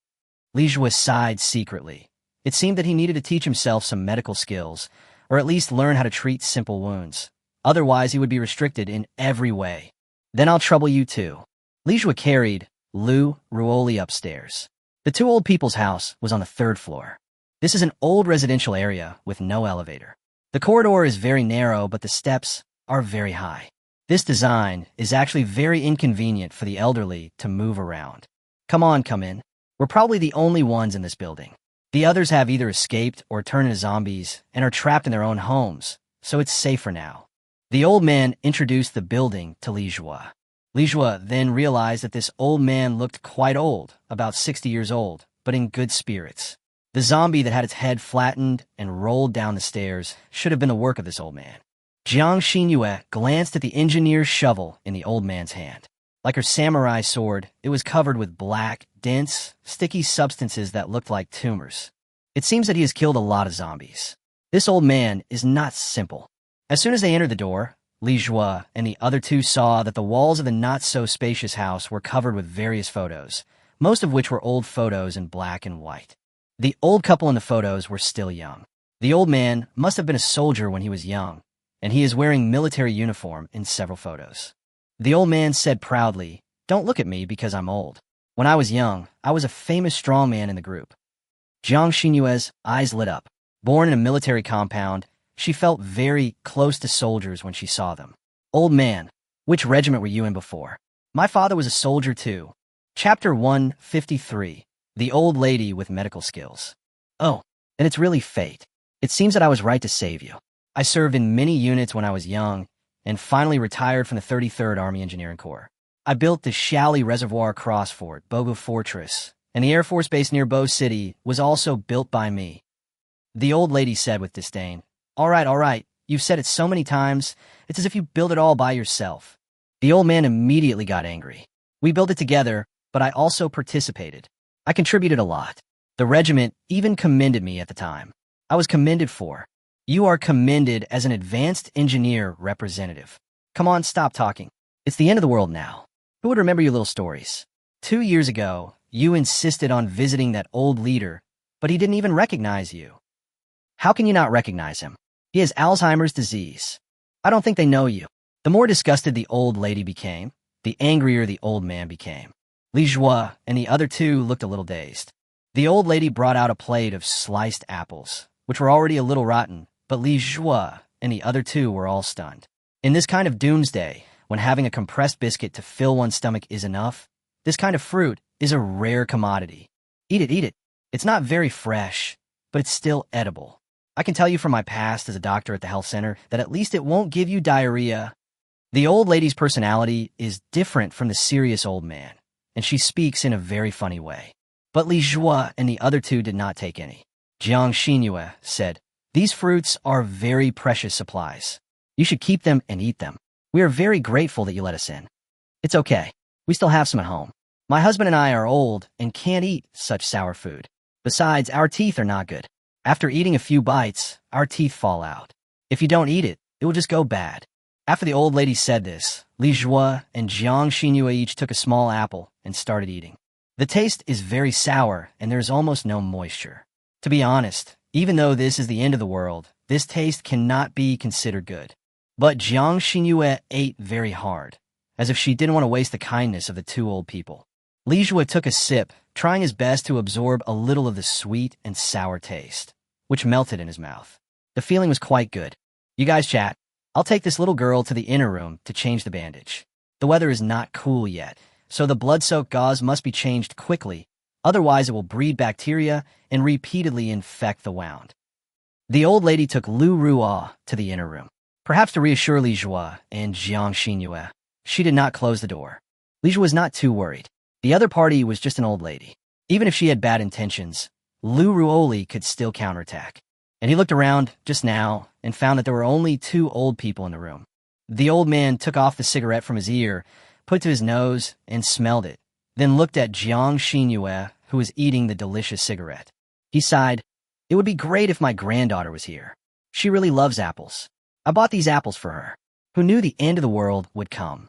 Li Jue sighed secretly. It seemed that he needed to teach himself some medical skills, or at least learn how to treat simple wounds. Otherwise, he would be restricted in every way. Then I'll trouble you too. Li Jue carried Lu Ruoli upstairs. The two old people's house was on the 3rd floor. This is an old residential area with no elevator. The corridor is very narrow, but the steps are very high. This design is actually very inconvenient for the elderly to move around. Come in. We're probably the only ones in this building. The others have either escaped or turned into zombies and are trapped in their own homes, so it's safer now. The old man introduced the building to Li Jue. Li Jue then realized that this old man looked quite old, about 60 years old, but in good spirits. The zombie that had its head flattened and rolled down the stairs should have been the work of this old man. Jiang Xinyue glanced at the engineer's shovel in the old man's hand. Like her samurai sword, it was covered with black, dense, sticky substances that looked like tumors. It seems that he has killed a lot of zombies. This old man is not simple. As soon as they entered the door, Li Jue and the other two saw that the walls of the not-so-spacious house were covered with various photos, most of which were old photos in black and white. The old couple in the photos were still young. The old man must have been a soldier when he was young, and he is wearing military uniform in several photos. The old man said proudly, "Don't look at me because I'm old. When I was young, I was a famous strongman in the group." Jiang Xinyue's eyes lit up. Born in a military compound, she felt very close to soldiers when she saw them. "Old man, which regiment were you in before?" "My father was a soldier too." Chapter 153. The Old Lady with Medical Skills. "Oh, then it's really fate. It seems that I was right to save you. I served in many units when I was young, and finally retired from the 33rd Army Engineering Corps. I built the Shally Reservoir Cross Fort, Bogu Fortress, and the Air Force Base near Bo City was also built by me." The old lady said with disdain, all right, you've said it so many times, it's as if you built it all by yourself." The old man immediately got angry. "We built it together, but I also participated. I contributed a lot. The regiment even commended me at the time. I was commended for. You are commended as an advanced engineer representative. Come on, stop talking. It's the end of the world now. Who would remember your little stories? 2 years ago, you insisted on visiting that old leader, but he didn't even recognize you. How can you not recognize him? He has Alzheimer's disease. I don't think they know you." The more disgusted the old lady became, the angrier the old man became. Li Jue and the other two looked a little dazed. The old lady brought out a plate of sliced apples, which were already a little rotten, but Li Jue and the other two were all stunned. In this kind of doomsday, when having a compressed biscuit to fill one's stomach is enough, this kind of fruit is a rare commodity. Eat it. It's not very fresh, but it's still edible. I can tell you from my past as a doctor at the health center that at least it won't give you diarrhea. The old lady's personality is different from the serious old man, and she speaks in a very funny way. But Li Jue and the other two did not take any. Jiang Xinyue said, "These fruits are very precious supplies. You should keep them and eat them. We are very grateful that you let us in. It's okay. We still have some at home. My husband and I are old and can't eat such sour food. Besides, our teeth are not good. After eating a few bites, our teeth fall out. If you don't eat it, it will just go bad." After the old lady said this, Li Jue and Jiang Xinyue each took a small apple and started eating. The taste is very sour and there is almost no moisture. To be honest, even though this is the end of the world, this taste cannot be considered good. But Jiang Xinyue ate very hard, as if she didn't want to waste the kindness of the two old people. Li Jue took a sip, trying his best to absorb a little of the sweet and sour taste, which melted in his mouth. The feeling was quite good. You guys chat. I'll take this little girl to the inner room to change the bandage. The weather is not cool yet, so the blood-soaked gauze must be changed quickly, otherwise it will breed bacteria and repeatedly infect the wound. The old lady took Lu Ruo to the inner room, perhaps to reassure Li Jue and Jiang Xinyue. She did not close the door. Li Jue was not too worried. The other party was just an old lady. Even if she had bad intentions, Lu Ruoli could still counterattack. And he looked around just now and found that there were only 2 old people in the room. The old man took off the cigarette from his ear, put it to his nose, and smelled it, then looked at Jiang Xinyue, who was eating the delicious cigarette. He sighed, "It would be great if my granddaughter was here. She really loves apples. I bought these apples for her." Who knew the end of the world would come?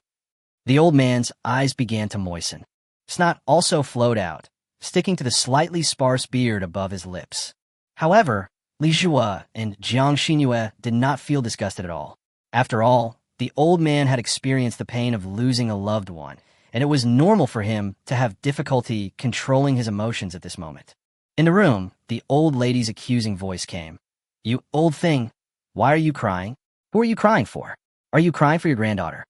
The old man's eyes began to moisten. Snot also flowed out, sticking to the slightly sparse beard above his lips. However, Li Jue and Jiang Xinyue did not feel disgusted at all. After all, the old man had experienced the pain of losing a loved one, and it was normal for him to have difficulty controlling his emotions at this moment. In the room, the old lady's accusing voice came. "You old thing, why are you crying? Who are you crying for? Are you crying for your granddaughter?"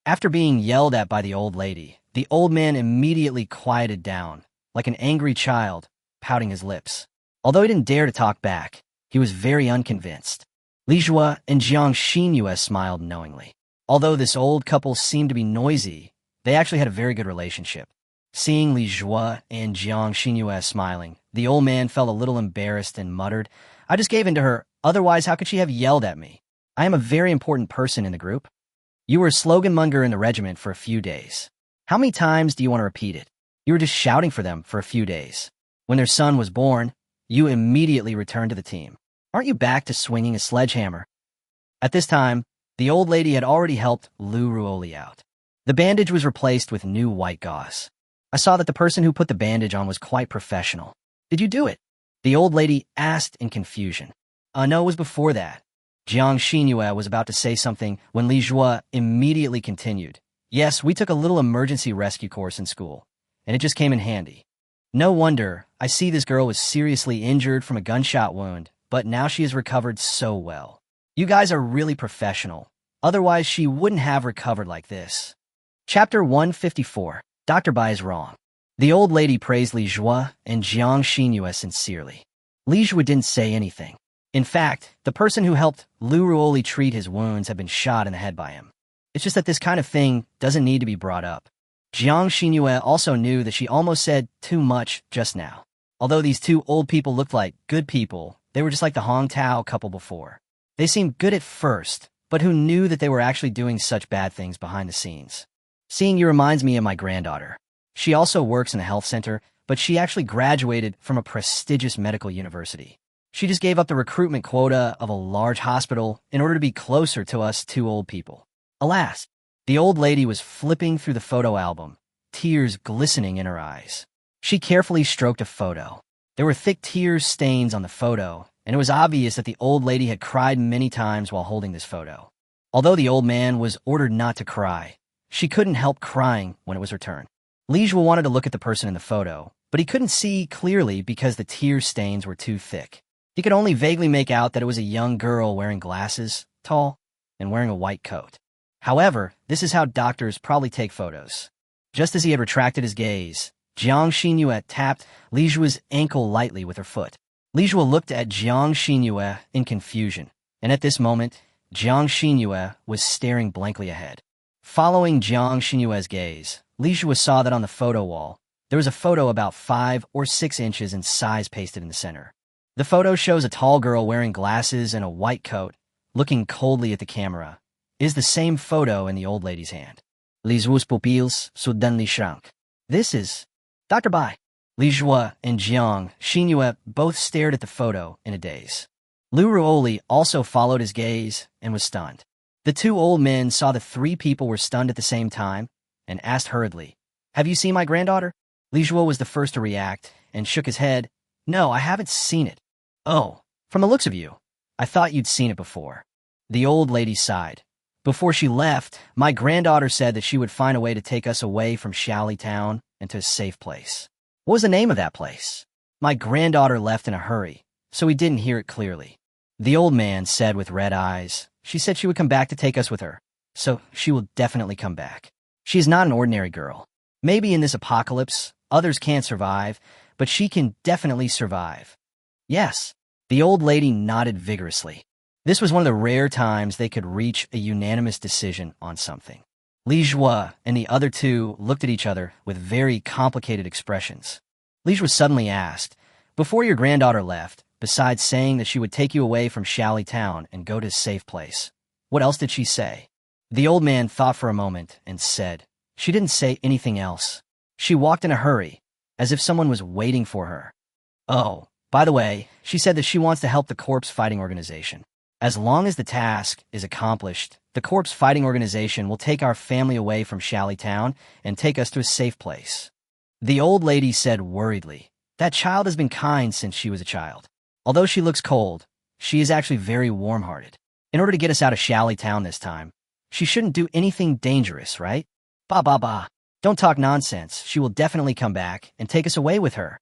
After being yelled at by the old lady, the old man immediately quieted down, like an angry child, pouting his lips. Although he didn't dare to talk back, he was very unconvinced. Li Jue and Jiang Xinyue smiled knowingly. Although this old couple seemed to be noisy, they actually had a very good relationship. Seeing Li Jue and Jiang Xinyue smiling, the old man felt a little embarrassed and muttered, "I just gave in to her, otherwise how could she have yelled at me? I am a very important person in the group. You were a slogan monger in the regiment for a few days. How many times do you want to repeat it? You were just shouting for them for a few days. When their son was born, you immediately returned to the team. Aren't you back to swinging a sledgehammer?" At this time, the old lady had already helped Lu Ruoli out. The bandage was replaced with new white gauze. I saw that the person who put the bandage on was quite professional. "Did you do it?" the old lady asked in confusion. No, it was before that." Jiang Xinyue was about to say something when Li Jue immediately continued. "Yes, we took a little emergency rescue course in school, and it just came in handy. No wonder, I see this girl was seriously injured from a gunshot wound, but now she has recovered so well. You guys are really professional. Otherwise, she wouldn't have recovered like this." Chapter 154. Dr. Bai is wrong. The old lady praised Li Jue and Jiang Xinyue sincerely. Li Jue didn't say anything. In fact, the person who helped Lu Ruoli treat his wounds had been shot in the head by him. It's just that this kind of thing doesn't need to be brought up. Jiang Xinyue also knew that she almost said too much just now. Although these 2 old people looked like good people, they were just like the Hong Tao couple before. They seemed good at first, but who knew that they were actually doing such bad things behind the scenes? "Seeing you reminds me of my granddaughter. She also works in the health center, but she actually graduated from a prestigious medical university. She just gave up the recruitment quota of a large hospital in order to be closer to us 2 old people." Alas, the old lady was flipping through the photo album, tears glistening in her eyes. She carefully stroked a photo. There were thick tear stains on the photo, and it was obvious that the old lady had cried many times while holding this photo. Although the old man was ordered not to cry, she couldn't help crying when it was her turn. Li Jue wanted to look at the person in the photo, but he couldn't see clearly because the tear stains were too thick. He could only vaguely make out that it was a young girl wearing glasses, tall, and wearing a white coat. However, this is how doctors probably take photos. Just as he had retracted his gaze, Jiang Xinyue tapped Li Jue's ankle lightly with her foot. Li Jue looked at Jiang Xinyue in confusion, and at this moment, Jiang Xinyue was staring blankly ahead. Following Jiang Xinyue's gaze, Li Jue saw that on the photo wall, there was a photo about 5 or 6 inches in size pasted in the center. The photo shows a tall girl wearing glasses and a white coat, looking coldly at the camera. It is the same photo in the old lady's hand. Li Jue's pupils suddenly shrank. "This is Dr. Bai." Li Jue and Jiang Xinyue both stared at the photo in a daze. Lu Ruoli also followed his gaze and was stunned. The 2 old men saw the 3 people were stunned at the same time and asked hurriedly, "Have you seen my granddaughter?" Li Jue was the first to react and shook his head. "No, I haven't seen it." "Oh, from the looks of you, I thought you'd seen it before." The old lady sighed. "Before she left, my granddaughter said that she would find a way to take us away from Shaoli Town and to a safe place." "What was the name of that place?" "My granddaughter left in a hurry. so he didn't hear it clearly. The old man said with red eyes, "She said she would come back to take us with her, so she will definitely come back. She is not an ordinary girl. Maybe in this apocalypse, others can't survive, but she can definitely survive." Yes, the old lady nodded vigorously. This was one of the rare times they could reach a unanimous decision on something. Li Jue and the other two looked at each other with very complicated expressions. Li Jue suddenly asked, "Before your granddaughter left, besides saying that she would take you away from Shally Town and go to a safe place, what else did she say?" The old man thought for a moment and said, "She didn't say anything else. She walked in a hurry, as if someone was waiting for her. Oh, by the way, she said that she wants to help the corpse fighting organization. As long as the task is accomplished, the corpse fighting organization will take our family away from Shally Town and take us to a safe place." The old lady said worriedly, "That child has been kind since she was a child. Although she looks cold, she is actually very warm-hearted. In order to get us out of Shally Town this time, she shouldn't do anything dangerous, right? Ba. Don't talk nonsense. She will definitely come back and take us away with her."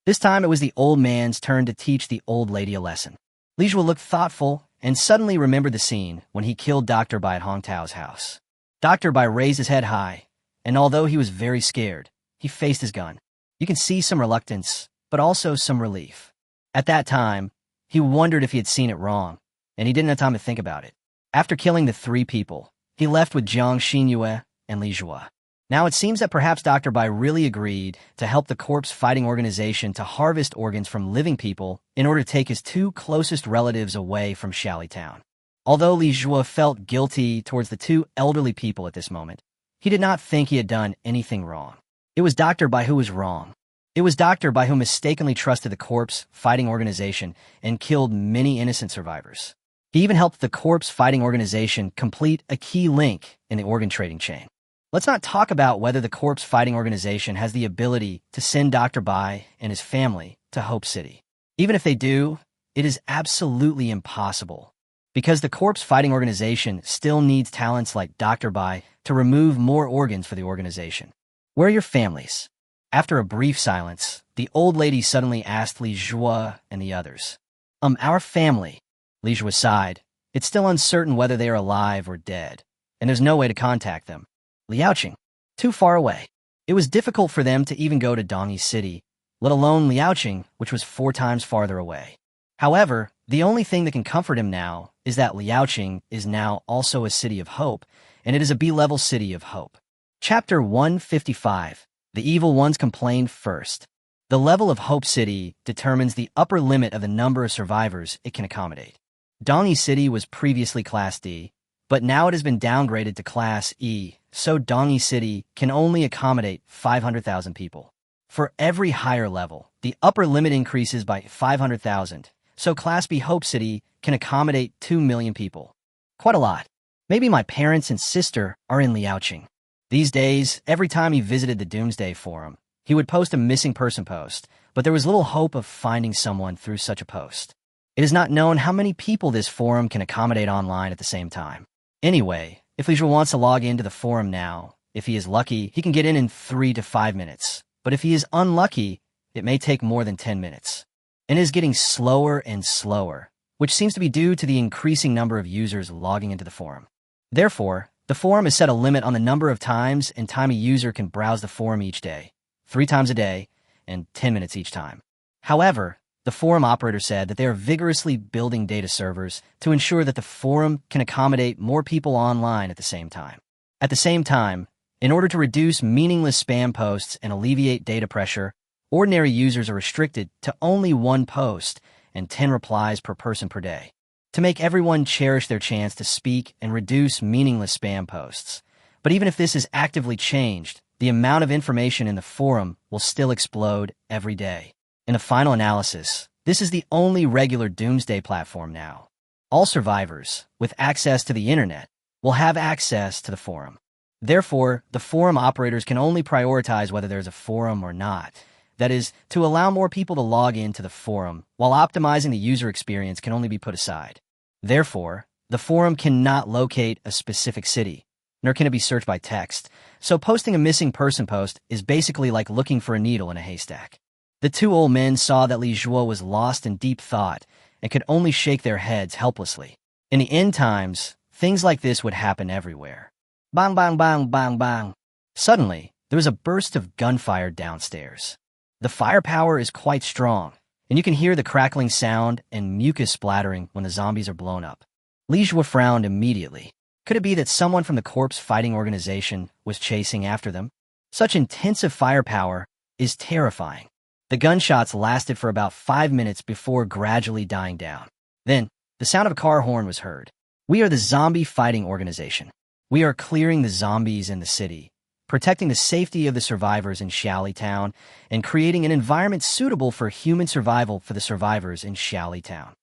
This time it was the old man's turn to teach the old lady a lesson. Li Jue looked thoughtful and suddenly remembered the scene when he killed Dr. Bai at Hong Tao's house. Dr. Bai raised his head high, and although he was very scared, he faced his gun. You can see some reluctance, but also some relief. At that time, he wondered if he had seen it wrong, and he didn't have time to think about it. After killing the three people, he left with Jiang Xinyue and Li Jue. Now it seems that perhaps Dr. Bai really agreed to help the corpse fighting organization to harvest organs from living people in order to take his two closest relatives away from Shally Town. Although Li Jue felt guilty towards the two elderly people at this moment, he did not think he had done anything wrong. It was Dr. Bai who was wrong. It was Dr. Bai who mistakenly trusted the corpse fighting organization and killed many innocent survivors. He even helped the corpse fighting organization complete a key link in the organ trading chain. Let's not talk about whether the corpse fighting organization has the ability to send Dr. Bai and his family to Hope City. Even if they do, it is absolutely impossible, because the corpse fighting organization still needs talents like Dr. Bai to remove more organs for the organization. Where are your families? After a brief silence, the old lady suddenly asked Li Jue and the others. Our family. Li Jue sighed. It's still uncertain whether they are alive or dead, and there's no way to contact them. Liaoqing, too far away. It was difficult for them to even go to Dongyi City, let alone Liaoqing, which was 4 times farther away. However, the only thing that can comfort him now is that Liaoqing is now also a city of hope, and it is a B-level city of hope. Chapter 155. The Evil Ones Complained First. The level of Hope City determines the upper limit of the number of survivors it can accommodate. Dongyi City was previously Class D, but now it has been downgraded to Class E, so Dongyi City can only accommodate 500,000 people. For every higher level, the upper limit increases by 500,000, so Class B Hope City can accommodate 2 million people. Quite a lot. Maybe my parents and sister are in Liaoqing. These days, every time he visited the Doomsday Forum, he would post a missing person post, but there was little hope of finding someone through such a post. It is not known how many people this forum can accommodate online at the same time. Anyway, if Li Jue wants to log into the forum now, if he is lucky, he can get in 3 to 5 minutes. But if he is unlucky, it may take more than 10 minutes. And it is getting slower and slower, which seems to be due to the increasing number of users logging into the forum. Therefore, the forum has set a limit on the number of times and time a user can browse the forum each day, 3 times a day, and 10 minutes each time. However, the forum operator said that they are vigorously building data servers to ensure that the forum can accommodate more people online at the same time. At the same time, in order to reduce meaningless spam posts and alleviate data pressure, ordinary users are restricted to only 1 post and 10 replies per person per day. To make everyone cherish their chance to speak and reduce meaningless spam posts. But even if this is actively changed, the amount of information in the forum will still explode every day. In the final analysis, this is the only regular Doomsday platform now. All survivors, with access to the internet, will have access to the forum. Therefore, the forum operators can only prioritize whether there's a forum or not. That is, to allow more people to log into the forum, while optimizing the user experience can only be put aside. Therefore, the forum cannot locate a specific city, nor can it be searched by text, so posting a missing person post is basically like looking for a needle in a haystack. The two old men saw that Li Zhuo was lost in deep thought and could only shake their heads helplessly. In the end times, things like this would happen everywhere. Bang, bang, bang, bang, bang. Suddenly, there was a burst of gunfire downstairs. The firepower is quite strong, and you can hear the crackling sound and mucus splattering when the zombies are blown up. Li Zhuo frowned immediately. Could it be that someone from the corpse fighting organization was chasing after them? Such intensive firepower is terrifying. The gunshots lasted for about 5 minutes before gradually dying down. Then, the sound of a car horn was heard. We are the zombie fighting organization. We are clearing the zombies in the city, protecting the safety of the survivors in Xiaoli Town, and creating an environment suitable for human survival for the survivors in Xiaoli Town.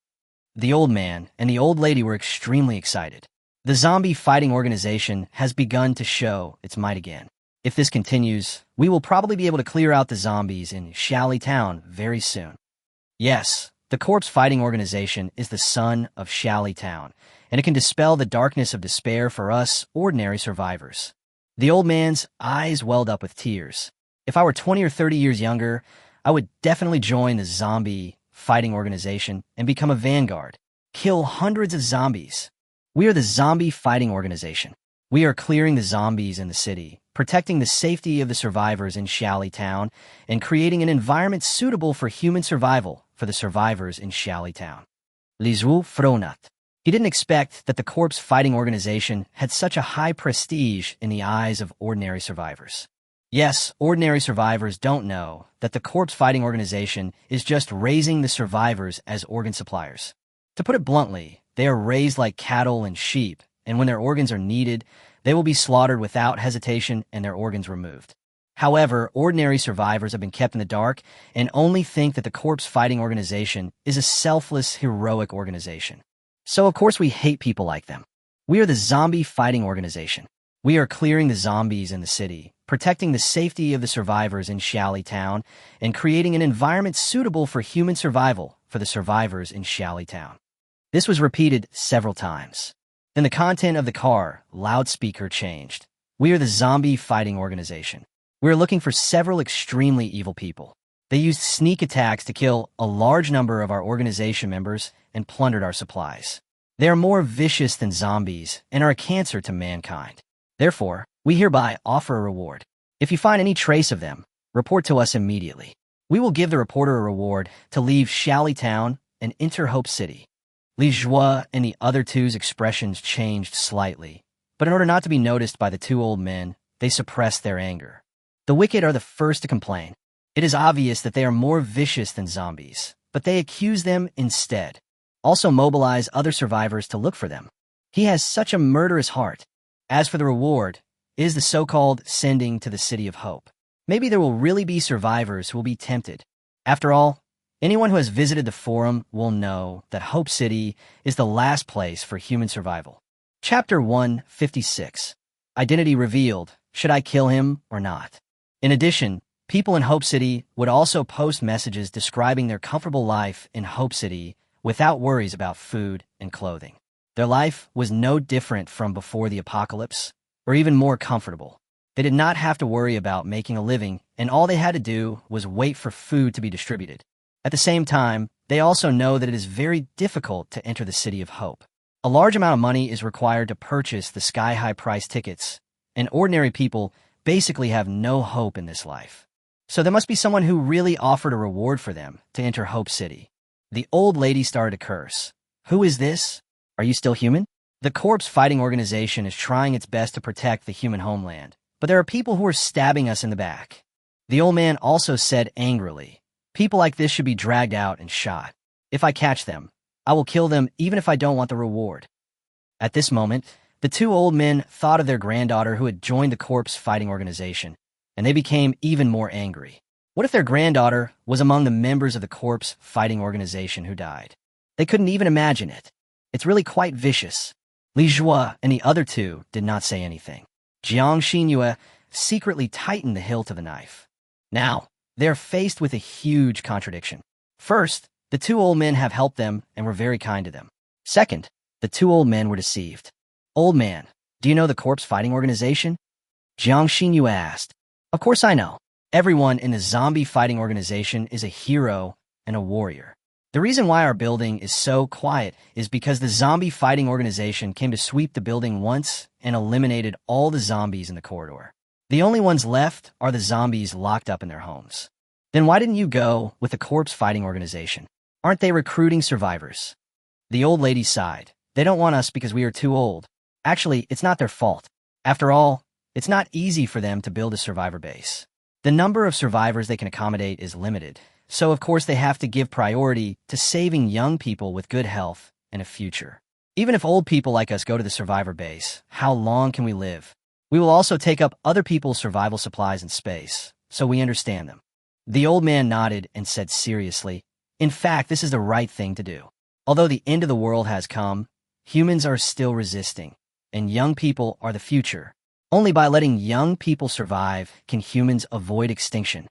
The old man and the old lady were extremely excited. The zombie fighting organization has begun to show its might again. If this continues, we will probably be able to clear out the zombies in Xiaoli Town very soon. Yes, the corpse fighting organization is the sun of Xiaoli Town, and it can dispel the darkness of despair for us ordinary survivors. The old man's eyes welled up with tears. If I were 20 or 30 years younger, I would definitely join the zombie fighting organization and become a vanguard. Kill hundreds of zombies. We are the zombie fighting organization. We are clearing the zombies in the city, protecting the safety of the survivors in Xiaoli Town, and creating an environment suitable for human survival for the survivors in Xiaoli Town. Li Zhuo frowned. He didn't expect that the corpse fighting organization had such a high prestige in the eyes of ordinary survivors. Yes, ordinary survivors don't know that the corpse fighting organization is just raising the survivors as organ suppliers. To put it bluntly, they are raised like cattle and sheep, and when their organs are needed, they will be slaughtered without hesitation and their organs removed. However, ordinary survivors have been kept in the dark and only think that the corpse fighting organization is a selfless, heroic organization. So of course we hate people like them. We are the zombie fighting organization. We are clearing the zombies in the city, protecting the safety of the survivors in Xiaoli Town, and creating an environment suitable for human survival for the survivors in Xiaoli Town. This was repeated several times. Then the content of the car loudspeaker changed. We are the zombie fighting organization. We are looking for several extremely evil people. They used sneak attacks to kill a large number of our organization members and plundered our supplies. They are more vicious than zombies and are a cancer to mankind. Therefore, we hereby offer a reward. If you find any trace of them, report to us immediately. We will give the reporter a reward to leave Xiaoli Town and enter Hope City. Li Zhuo and the other two's expressions changed slightly, but in order not to be noticed by the two old men, they suppressed their anger. The wicked are the first to complain. It is obvious that they are more vicious than zombies, but they accuse them instead. Also mobilize other survivors to look for them. He has such a murderous heart. As for the reward, it is the so-called sending to the City of Hope. Maybe there will really be survivors who will be tempted. After all, anyone who has visited the forum will know that Hope City is the last place for human survival. Chapter 156. Identity revealed. Should I kill him or not? In addition, people in Hope City would also post messages describing their comfortable life in Hope City without worries about food and clothing. Their life was no different from before the apocalypse, or even more comfortable. They did not have to worry about making a living, and all they had to do was wait for food to be distributed. At the same time, they also know that it is very difficult to enter the City of Hope. A large amount of money is required to purchase the sky-high price tickets, and ordinary people basically have no hope in this life. So there must be someone who really offered a reward for them to enter Hope City. The old lady started to curse. Who is this? Are you still human? The corpse fighting organization is trying its best to protect the human homeland, but there are people who are stabbing us in the back. The old man also said angrily, people like this should be dragged out and shot. If I catch them, I will kill them even if I don't want the reward. At this moment, the two old men thought of their granddaughter who had joined the corpse fighting organization, and they became even more angry. What if their granddaughter was among the members of the corpse fighting organization who died? They couldn't even imagine it. It's really quite vicious. Li Zhuo and the other two did not say anything. Jiang Xinyue secretly tightened the hilt of the knife. Now, they are faced with a huge contradiction. First, the two old men have helped them and were very kind to them. Second, the two old men were deceived. Old man, do you know the corpse fighting organization? Jiang Xinyue asked. Of course I know. Everyone in the zombie fighting organization is a hero and a warrior. The reason why our building is so quiet is because the zombie fighting organization came to sweep the building once and eliminated all the zombies in the corridor. The only ones left are the zombies locked up in their homes. Then why didn't you go with the corpse fighting organization? Aren't they recruiting survivors? The old lady sighed. They don't want us because we are too old. Actually, it's not their fault. After all, it's not easy for them to build a survivor base. The number of survivors they can accommodate is limited. So, of course, they have to give priority to saving young people with good health and a future. Even if old people like us go to the survivor base, how long can we live? We will also take up other people's survival supplies and space, so we understand them. The old man nodded and said seriously, in fact, this is the right thing to do. Although the end of the world has come, humans are still resisting, and young people are the future. Only by letting young people survive can humans avoid extinction.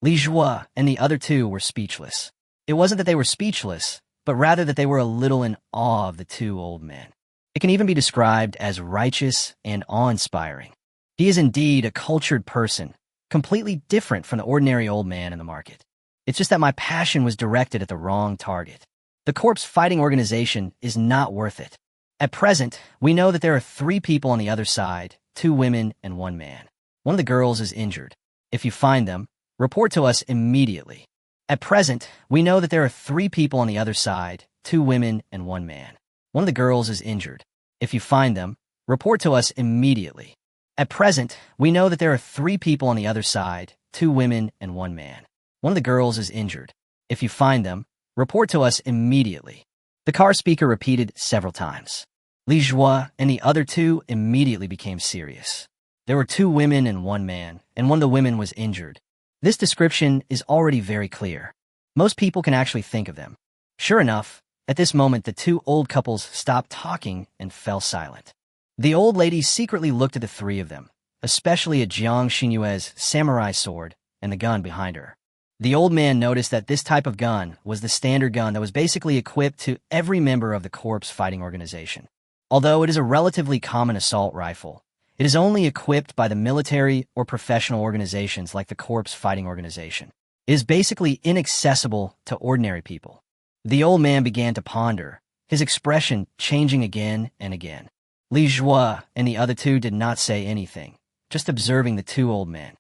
Li Jue and the other two were speechless. It wasn't that they were speechless, but rather that they were a little in awe of the two old men. It can even be described as righteous and awe-inspiring. He is indeed a cultured person, completely different from the ordinary old man in the market. It's just that my passion was directed at the wrong target. The corpse fighting organization is not worth it. At present, we know that there are 3 people on the other side, 2 women and 1 man. One of the girls is injured. If you find them, report to us immediately. At present, we know that there are 3 people on the other side, 2 women and 1 man. One of the girls is injured. If you find them, report to us immediately. At present, we know that there are 3 people on the other side, 2 women and 1 man. One of the girls is injured. If you find them, report to us immediately. The car speaker repeated several times. Li Jue and the other 2 immediately became serious. There were 2 women and 1 man, and one of the women was injured. This description is already very clear. Most people can actually think of them. Sure enough, at this moment the 2 old couples stopped talking and fell silent. The old lady secretly looked at the 3 of them, especially at Jiang Xinyue's samurai sword and the gun behind her. The old man noticed that this type of gun was the standard gun that was basically equipped to every member of the corpse fighting organization. Although it is a relatively common assault rifle, it is only equipped by the military or professional organizations like the corpse fighting organization. It is basically inaccessible to ordinary people. The old man began to ponder, his expression changing again and again. Li Jue and the other 2 did not say anything, just observing the 2 old men.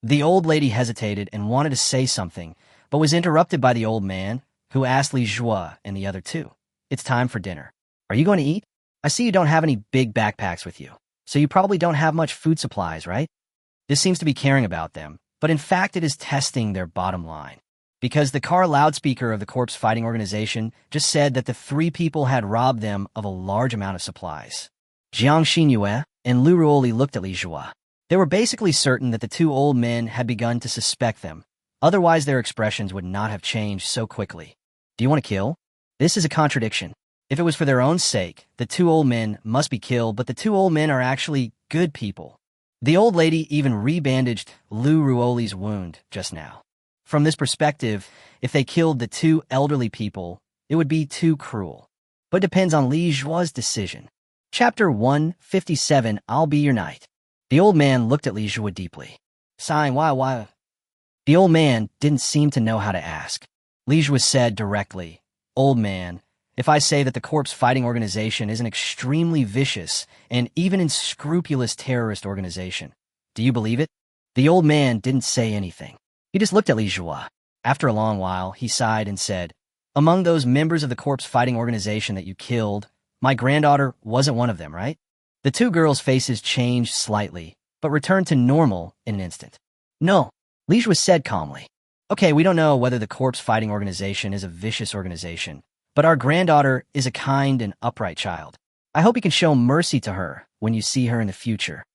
The old lady hesitated and wanted to say something, but was interrupted by the old man, who asked Li Jue and the other 2, "It's time for dinner. Are you going to eat? I see you don't have any big backpacks with you, so you probably don't have much food supplies, right?" This seems to be caring about them, but in fact it is testing their bottom line. Because the car loudspeaker of the corpse fighting organization just said that the 3 people had robbed them of a large amount of supplies. Jiang Xinyue and Lu Ruoli looked at Li Jue. They were basically certain that the 2 old men had begun to suspect them. Otherwise, their expressions would not have changed so quickly. Do you want to kill? This is a contradiction. If it was for their own sake, the 2 old men must be killed, but the 2 old men are actually good people. The old lady even rebandaged Lu Ruoli's wound just now. From this perspective, if they killed the 2 elderly people, it would be too cruel. But it depends on Li Jue's decision. Chapter 157, I'll be your knight. The old man looked at Li Jue deeply. Sighing, why? The old man didn't seem to know how to ask. Li Jue said directly, "Old man, if I say that the corpse fighting organization is an extremely vicious and even unscrupulous terrorist organization, do you believe it?" The old man didn't say anything. He just looked at Li Jue. After a long while, he sighed and said, "Among those members of the corpse fighting organization that you killed, my granddaughter wasn't one of them, right?" The 2 girls' faces changed slightly, but returned to normal in an instant. "No," Li Jue said calmly. "Okay, we don't know whether the corpse fighting organization is a vicious organization, but our granddaughter is a kind and upright child. I hope you can show mercy to her when you see her in the future."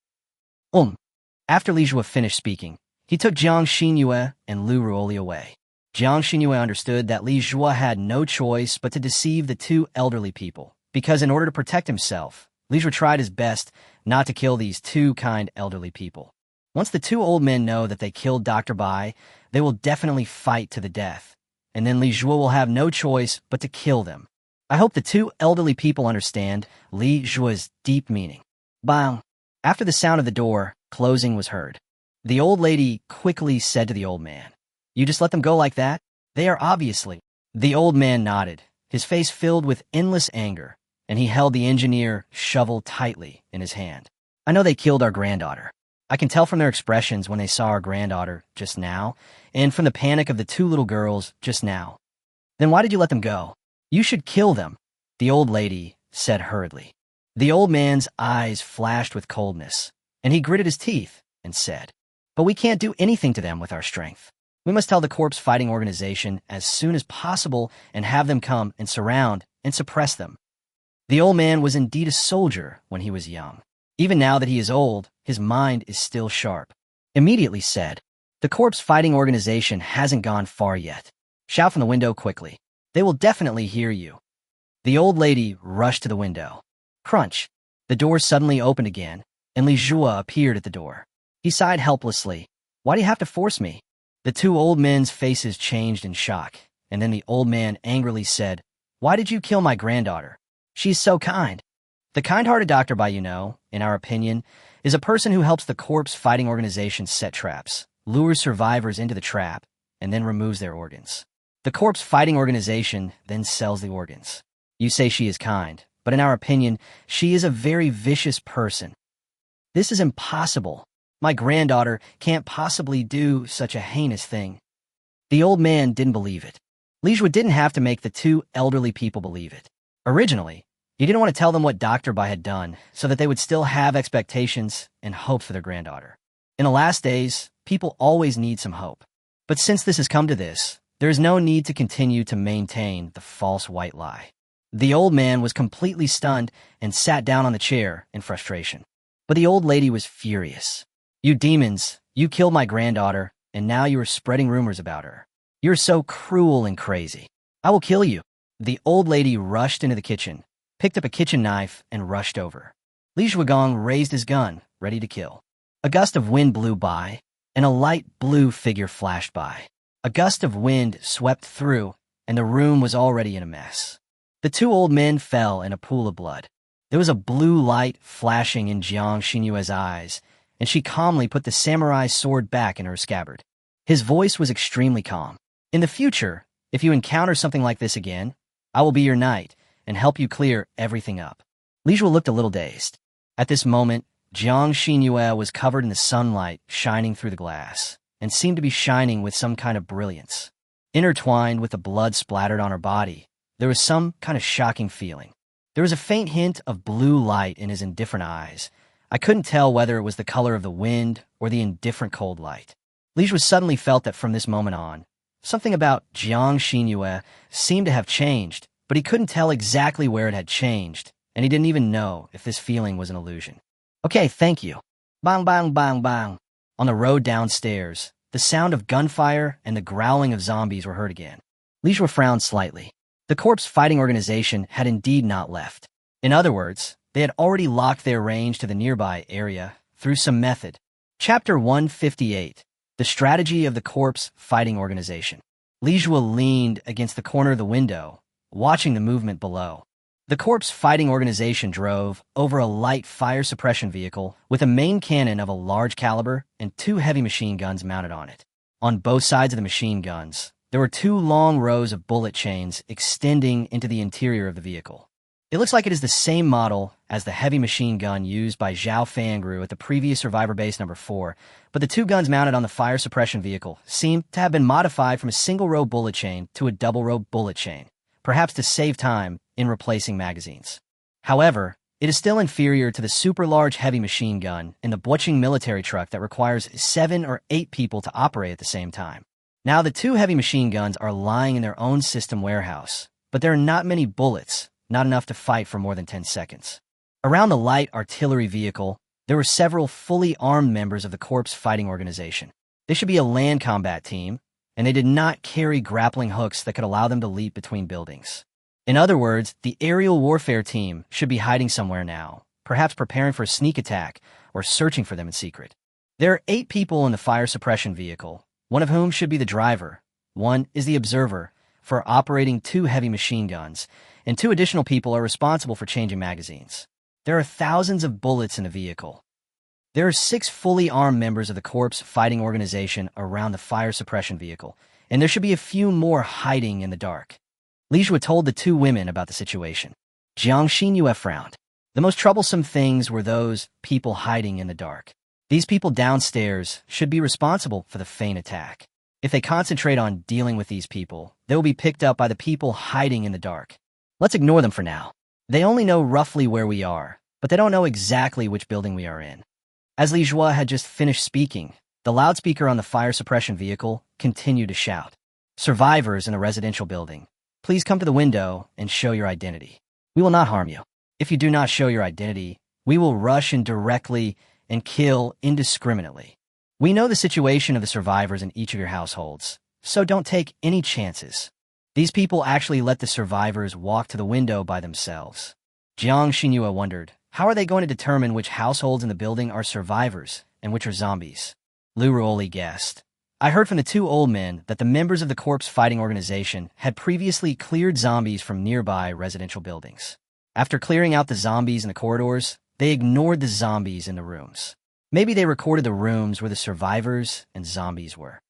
After Li Jue finished speaking, he took Jiang Xinyue and Lu Ruoli away. Jiang Xinyue understood that Li Jue had no choice but to deceive the 2 elderly people, because in order to protect himself, Li Jue tried his best not to kill these 2 kind elderly people. Once the 2 old men know that they killed Dr. Bai, they will definitely fight to the death, and then Li Jue will have no choice but to kill them. I hope the 2 elderly people understand Li Jue's deep meaning. Bang! After the sound of the door closing was heard, The old lady quickly said to the old man, "You just let them go like that? They are obviously—" The old man nodded, his face filled with endless anger, and he held the engineer shovel tightly in his hand. "I know they killed our granddaughter. I can tell from their expressions when they saw our granddaughter just now, and from the panic of the two little girls just now. Then why did you let them go? You should kill them," the old lady said hurriedly. The old man's eyes flashed with coldness, and he gritted his teeth and said, "But we can't do anything to them with our strength. We must tell the corpse fighting organization as soon as possible and have them come and surround and suppress them." The old man was indeed a soldier when he was young. Even now that he is old, his mind is still sharp. Immediately said, "The corpse fighting organization hasn't gone far yet. Shout from the window quickly. They will definitely hear you." The old lady rushed to the window. Crunch! The door suddenly opened again, and Li Zhua appeared at the door. He sighed helplessly. "Why do you have to force me?" The two old men's faces changed in shock, and then the old man angrily said, "Why did you kill my granddaughter? She's so kind." The kind-hearted doctor, in our opinion, is a person who helps the corpse fighting organization set traps, lures survivors into the trap, and then removes their organs. The corpse fighting organization then sells the organs. You say she is kind, but in our opinion, she is a very vicious person. This is impossible. My granddaughter can't possibly do such a heinous thing. The old man didn't believe it. Li Zhua didn't have to make the two elderly people believe it. Originally, he didn't want to tell them what Dr. Bai had done so that they would still have expectations and hope for their granddaughter. In the last days, people always need some hope. But since this has come to this, there is no need to continue to maintain the false white lie. The old man was completely stunned and sat down on the chair in frustration. But the old lady was furious. "You demons, you killed my granddaughter, and now you are spreading rumors about her. You're so cruel and crazy. I will kill you." The old lady rushed into the kitchen, picked up a kitchen knife, and rushed over. Li Zhuagong raised his gun, ready to kill. A gust of wind blew by, and a light blue figure flashed by. A gust of wind swept through, and the room was already in a mess. The two old men fell in a pool of blood. There was a blue light flashing in Jiang Xinyue's eyes, and she calmly put the samurai's sword back in her scabbard. His voice was extremely calm. "In the future, if you encounter something like this again, I will be your knight and help you clear everything up." Li Zhua looked a little dazed. At this moment, Jiang Xinyue was covered in the sunlight shining through the glass, and seemed to be shining with some kind of brilliance. Intertwined with the blood splattered on her body, there was some kind of shocking feeling. There was a faint hint of blue light in his indifferent eyes. I couldn't tell whether it was the color of the wind or the indifferent cold light. Li Zhua suddenly felt that from this moment on, something about Jiang Xinyue seemed to have changed, but he couldn't tell exactly where it had changed, and he didn't even know if this feeling was an illusion. "Okay, thank you." Bang, bang, bang, bang. On the road downstairs, the sound of gunfire and the growling of zombies were heard again. Li Zhua frowned slightly. The corpse fighting organization had indeed not left. In other words, they had already locked their range to the nearby area through some method. Chapter 158. The Strategy of the Corpse Fighting Organization. Li Zhua leaned against the corner of the window, watching the movement below. The corpse fighting organization drove over a light fire suppression vehicle with a main cannon of a large caliber and two heavy machine guns mounted on it. On both sides of the machine guns, there were two long rows of bullet chains extending into the interior of the vehicle. It looks like it is the same model as the heavy machine gun used by Zhao Fangru at the previous Survivor Base number 4, but the two guns mounted on the fire suppression vehicle seem to have been modified from a single-row bullet chain to a double-row bullet chain, perhaps to save time in replacing magazines. However, it is still inferior to the super-large heavy machine gun in the Boching military truck that requires 7 or 8 people to operate at the same time. Now the two heavy machine guns are lying in their own system warehouse, but there are not many bullets, not enough to fight for more than 10 seconds. Around the light artillery vehicle, there were several fully armed members of the corpse fighting organization. They should be a land combat team, and they did not carry grappling hooks that could allow them to leap between buildings. In other words, the aerial warfare team should be hiding somewhere now, perhaps preparing for a sneak attack or searching for them in secret. There are 8 people in the fire suppression vehicle, one of whom should be the driver. One is the observer for operating 2 heavy machine guns, and 2 additional people are responsible for changing magazines. There are thousands of bullets in the vehicle. There are 6 fully armed members of the corpse fighting organization around the fire suppression vehicle, and there should be a few more hiding in the dark. Li Zhuo told the 2 women about the situation. Jiang Xinyue frowned. The most troublesome things were those people hiding in the dark. These people downstairs should be responsible for the feign attack. If they concentrate on dealing with these people, they will be picked up by the people hiding in the dark. Let's ignore them for now. They only know roughly where we are, but they don't know exactly which building we are in. As Li Zhuo had just finished speaking, the loudspeaker on the fire suppression vehicle continued to shout, "Survivors in the residential building, please come to the window and show your identity. We will not harm you. If you do not show your identity, we will rush in directly and kill indiscriminately. We know the situation of the survivors in each of your households, so don't take any chances." These people actually let the survivors walk to the window by themselves. Jiang Xinyue wondered, how are they going to determine which households in the building are survivors and which are zombies? Lu Ruoli guessed. I heard from the 2 old men that the members of the corpse fighting organization had previously cleared zombies from nearby residential buildings. After clearing out the zombies in the corridors, they ignored the zombies in the rooms. Maybe they recorded the rooms where the survivors and zombies were.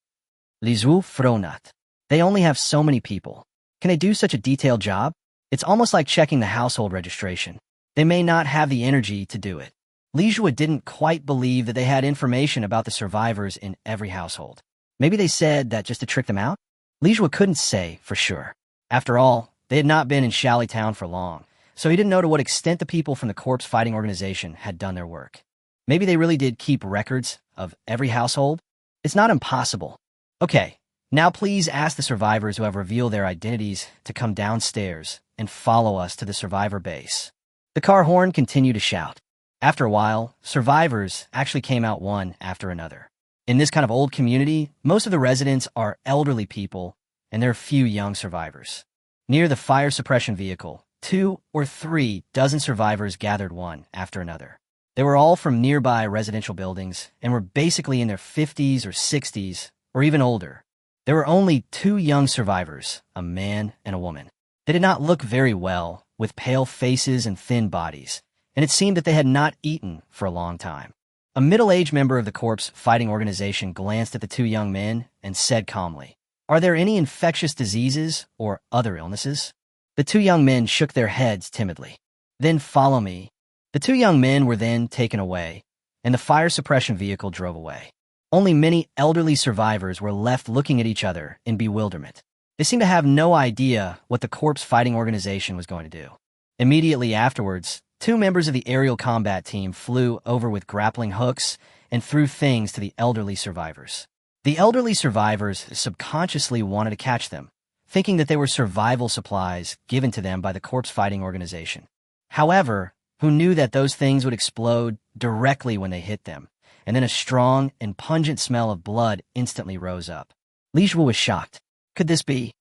Li Zhuo frowned. They only have so many people. Can they do such a detailed job? It's almost like checking the household registration. They may not have the energy to do it. Li Zhuo didn't quite believe that they had information about the survivors in every household. Maybe they said that just to trick them out? Li Zhuo couldn't say for sure. After all, they had not been in Shally Town for long, so he didn't know to what extent the people from the corpse fighting organization had done their work. Maybe they really did keep records of every household? It's not impossible. Okay, now please ask the survivors who have revealed their identities to come downstairs and follow us to the survivor base. The car horn continued to shout. After a while, survivors actually came out one after another. In this kind of old community, most of the residents are elderly people, and there are few young survivors. Near the fire suppression vehicle, 2 or 3 dozen survivors gathered one after another. They were all from nearby residential buildings and were basically in their 50s or 60s, or even older. There were only 2 young survivors, a man and a woman. They did not look very well, with pale faces and thin bodies, and it seemed that they had not eaten for a long time. A middle-aged member of the corpse fighting organization glanced at the 2 young men and said calmly, "Are there any infectious diseases or other illnesses?" The 2 young men shook their heads timidly. "Then follow me." The 2 young men were then taken away, and the fire suppression vehicle drove away. Only many elderly survivors were left looking at each other in bewilderment. They seemed to have no idea what the corpse fighting organization was going to do. Immediately afterwards, 2 members of the aerial combat team flew over with grappling hooks and threw things to the elderly survivors. The elderly survivors subconsciously wanted to catch them, thinking that they were survival supplies given to them by the corpse fighting organization. However, who knew that those things would explode directly when they hit them, and then a strong and pungent smell of blood instantly rose up. Li Zhuo was shocked. Could this be?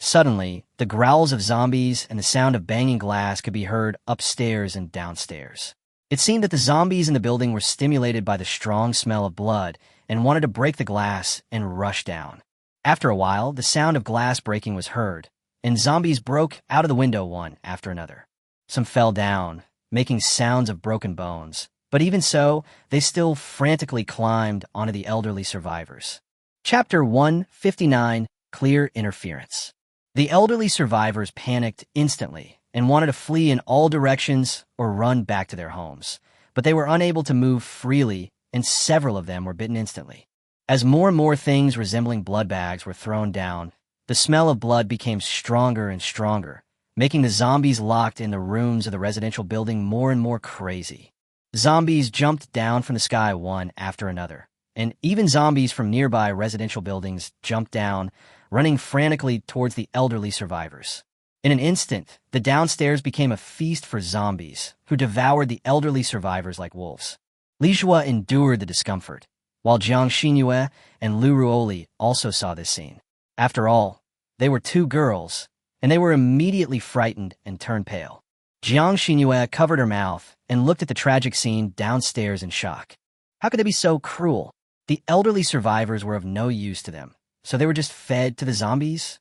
Suddenly, the growls of zombies and the sound of banging glass could be heard upstairs and downstairs. It seemed that the zombies in the building were stimulated by the strong smell of blood and wanted to break the glass and rush down. After a while, the sound of glass breaking was heard, and zombies broke out of the window one after another. Some fell down, making sounds of broken bones, but even so, they still frantically climbed onto the elderly survivors. Chapter 159, Clear Interference. The elderly survivors panicked instantly and wanted to flee in all directions or run back to their homes, but they were unable to move freely, and several of them were bitten instantly. As more and more things resembling blood bags were thrown down, the smell of blood became stronger and stronger, making the zombies locked in the rooms of the residential building more and more crazy. Zombies jumped down from the sky one after another, and even zombies from nearby residential buildings jumped down, running frantically towards the elderly survivors. In an instant, the downstairs became a feast for zombies, who devoured the elderly survivors like wolves. Li Zhuo endured the discomfort, while Jiang Xinyue and Lu Ruoli also saw this scene. After all, they were 2 girls, and they were immediately frightened and turned pale. Jiang Xinyue covered her mouth and looked at the tragic scene downstairs in shock. How could they be so cruel? The elderly survivors were of no use to them, so they were just fed to the zombies?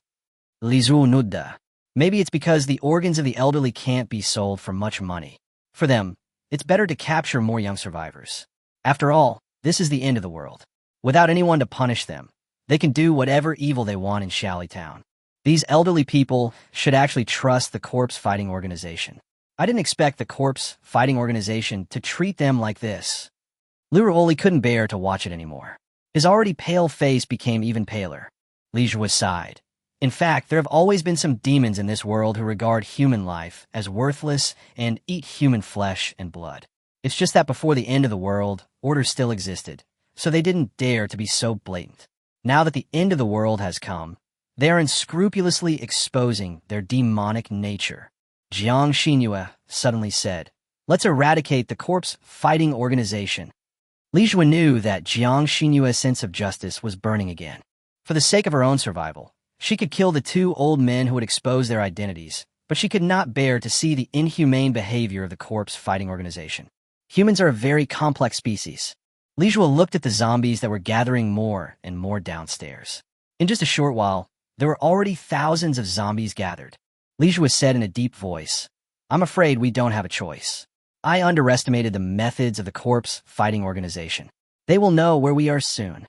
Li Zhuo nudda. Maybe it's because the organs of the elderly can't be sold for much money. For them, It's better to capture more young survivors. After all, this is the end of the world. Without anyone to punish them, they can do whatever evil they want in Town. These elderly people should actually trust the corpse fighting organization. I didn't expect the corpse fighting organization to treat them like this. Luruoli couldn't bear to watch it anymore. His already pale face became even paler. Lijua sighed. In fact, there have always been some demons in this world who regard human life as worthless and eat human flesh and blood. It's just that before the end of the world, order still existed, so they didn't dare to be so blatant. Now that the end of the world has come, they are unscrupulously exposing their demonic nature. Jiang Xinhua suddenly said, "Let's eradicate the corpse fighting organization." Lijua knew that Jiang Xinhua's sense of justice was burning again. For the sake of her own survival, she could kill the two old men who would expose their identities, but she could not bear to see the inhumane behavior of the corpse fighting organization. Humans are a very complex species. Lijua looked at the zombies that were gathering more and more downstairs. In just a short while, there were already thousands of zombies gathered. Lijua said in a deep voice, "I'm afraid we don't have a choice. I underestimated the methods of the corpse fighting organization. They will know where we are soon."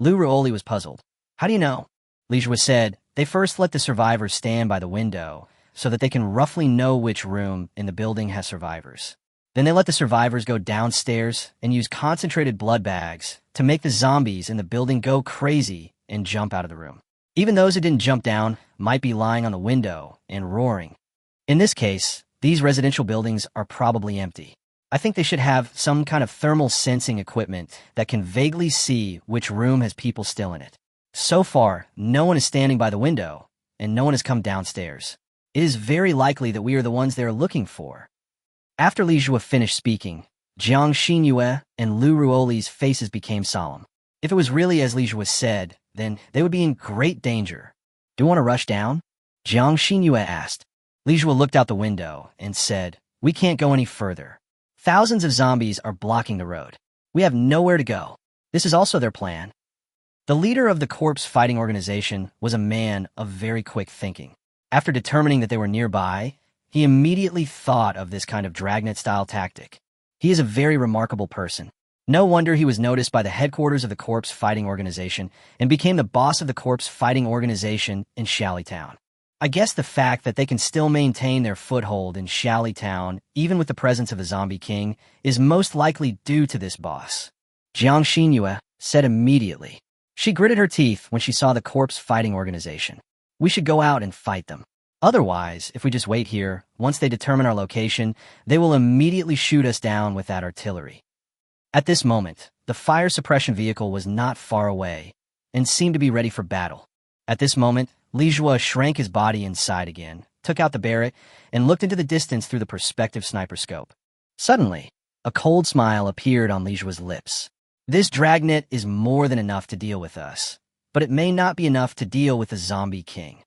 Luruoli was puzzled. "How do you know?" Lijua said, "They first let the survivors stand by the window so that they can roughly know which room in the building has survivors. Then they let the survivors go downstairs and use concentrated blood bags to make the zombies in the building go crazy and jump out of the room. Even those who didn't jump down might be lying on the window and roaring. In this case, these residential buildings are probably empty. I think they should have some kind of thermal sensing equipment that can vaguely see which room has people still in it. So far, no one is standing by the window, and no one has come downstairs. It is very likely that we are the ones they are looking for." After Lijua finished speaking, Jiang Xinhua and Luruoli's faces became solemn. If it was really as Lijua said, then they would be in great danger. "Do you want to rush down?" Jiang Xinhua asked. Lijua looked out the window and said, "We can't go any further. Thousands of zombies are blocking the road. We have nowhere to go. This is also their plan." The leader of the corpse fighting organization was a man of very quick thinking. After determining that they were nearby, he immediately thought of this kind of dragnet-style tactic. He is a very remarkable person. No wonder he was noticed by the headquarters of the corpse fighting organization and became the boss of the corpse fighting organization in Town. I guess the fact that they can still maintain their foothold in Town, even with the presence of a zombie king, is most likely due to this boss. Jiang Xinhua said immediately. She gritted her teeth when she saw the corpse fighting organization. "We should go out and fight them. Otherwise, if we just wait here, once they determine our location, they will immediately shoot us down with that artillery." At this moment, the fire suppression vehicle was not far away and seemed to be ready for battle. At this moment, Lijua shrank his body inside again, took out the Barrett, and looked into the distance through the perspective sniper scope. Suddenly, a cold smile appeared on Lijua's lips. "This dragnet is more than enough to deal with us, but it may not be enough to deal with the zombie king."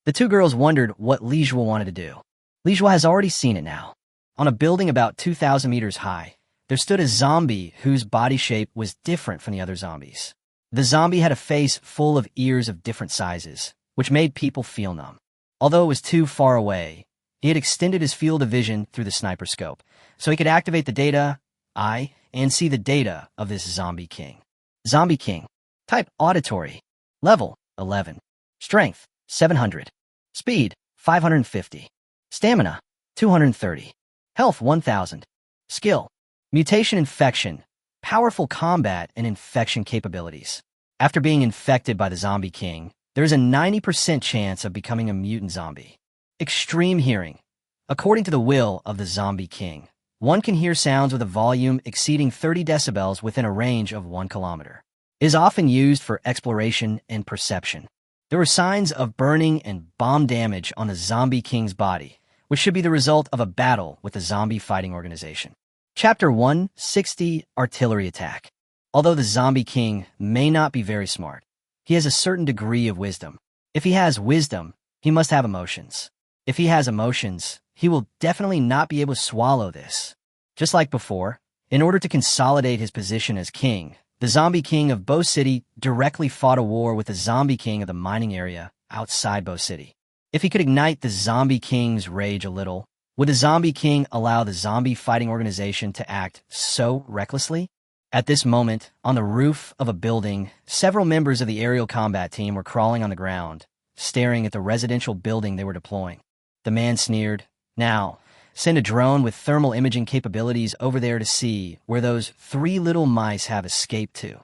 The two girls wondered what Lijua wanted to do. Lijua has already seen it now. On a building about 2,000 meters high, there stood a zombie whose body shape was different from the other zombies. The zombie had a face full of ears of different sizes, which made people feel numb. Although it was too far away, he had extended his field of vision through the sniper scope, so he could activate the data eye and see the data of this zombie king. Zombie king. Type auditory. Level 11. Strength 700. Speed 550. Stamina 230. Health 1000. Skill. Mutation infection. Powerful combat and infection capabilities. After being infected by the zombie king, there is a 90% chance of becoming a mutant zombie. Extreme hearing. According to the will of the zombie king, one can hear sounds with a volume exceeding 30 decibels within a range of 1 kilometer. It is often used for exploration and perception. There were signs of burning and bomb damage on the zombie king's body, which should be the result of a battle with the zombie fighting organization. Chapter 160, Artillery Attack. Although the zombie king may not be very smart, he has a certain degree of wisdom. If he has wisdom, he must have emotions. If he has emotions, he will definitely not be able to swallow this. Just like before, in order to consolidate his position as king, the zombie king of Bo City directly fought a war with the zombie king of the mining area outside Bo City. If he could ignite the zombie king's rage a little, Would the Zombie King allow the zombie fighting organization to act so recklessly? At this moment, on the roof of a building, several members of the aerial combat team were crawling on the ground, staring at the residential building they were deploying. The man sneered, "Now, send a drone with thermal imaging capabilities over there to see where those 3 little mice have escaped to."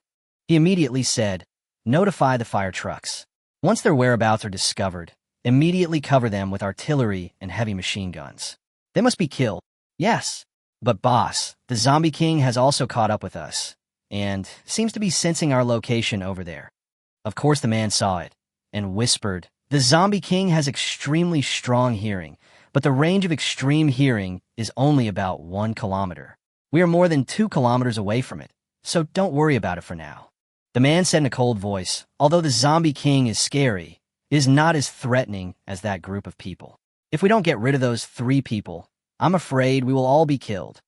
He immediately said, "Notify the fire trucks. Once their whereabouts are discovered, immediately cover them with artillery and heavy machine guns. They must be killed." "Yes. But boss, the Zombie King has also caught up with us, and seems to be sensing our location over there." Of course the man saw it, and whispered, "The Zombie King has extremely strong hearing, but the range of extreme hearing is only about 1 kilometer. We are more than 2 kilometers away from it, so don't worry about it for now." The man said in a cold voice, "Although the Zombie King is scary, it is not as threatening as that group of people. If we don't get rid of those 3 people, I'm afraid we will all be killed."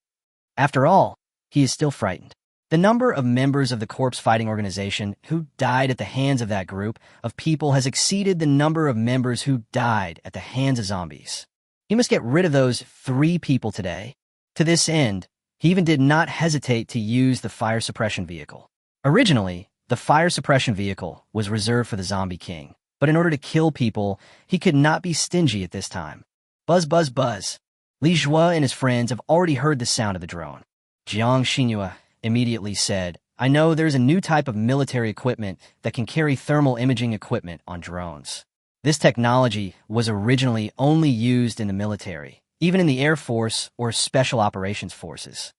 After all, he is still frightened. The number of members of the corpse fighting organization who died at the hands of that group of people has exceeded the number of members who died at the hands of zombies. He must get rid of those 3 people today. To this end, he even did not hesitate to use the fire suppression vehicle. Originally, the fire suppression vehicle was reserved for the Zombie King, but in order to kill people, he could not be stingy at this time. Buzz, buzz, buzz. Li Zhua and his friends have already heard the sound of the drone. Jiang Xinhua immediately said, "I know there's a new type of military equipment that can carry thermal imaging equipment on drones. This technology was originally only used in the military, even in the Air Force or Special Operations Forces."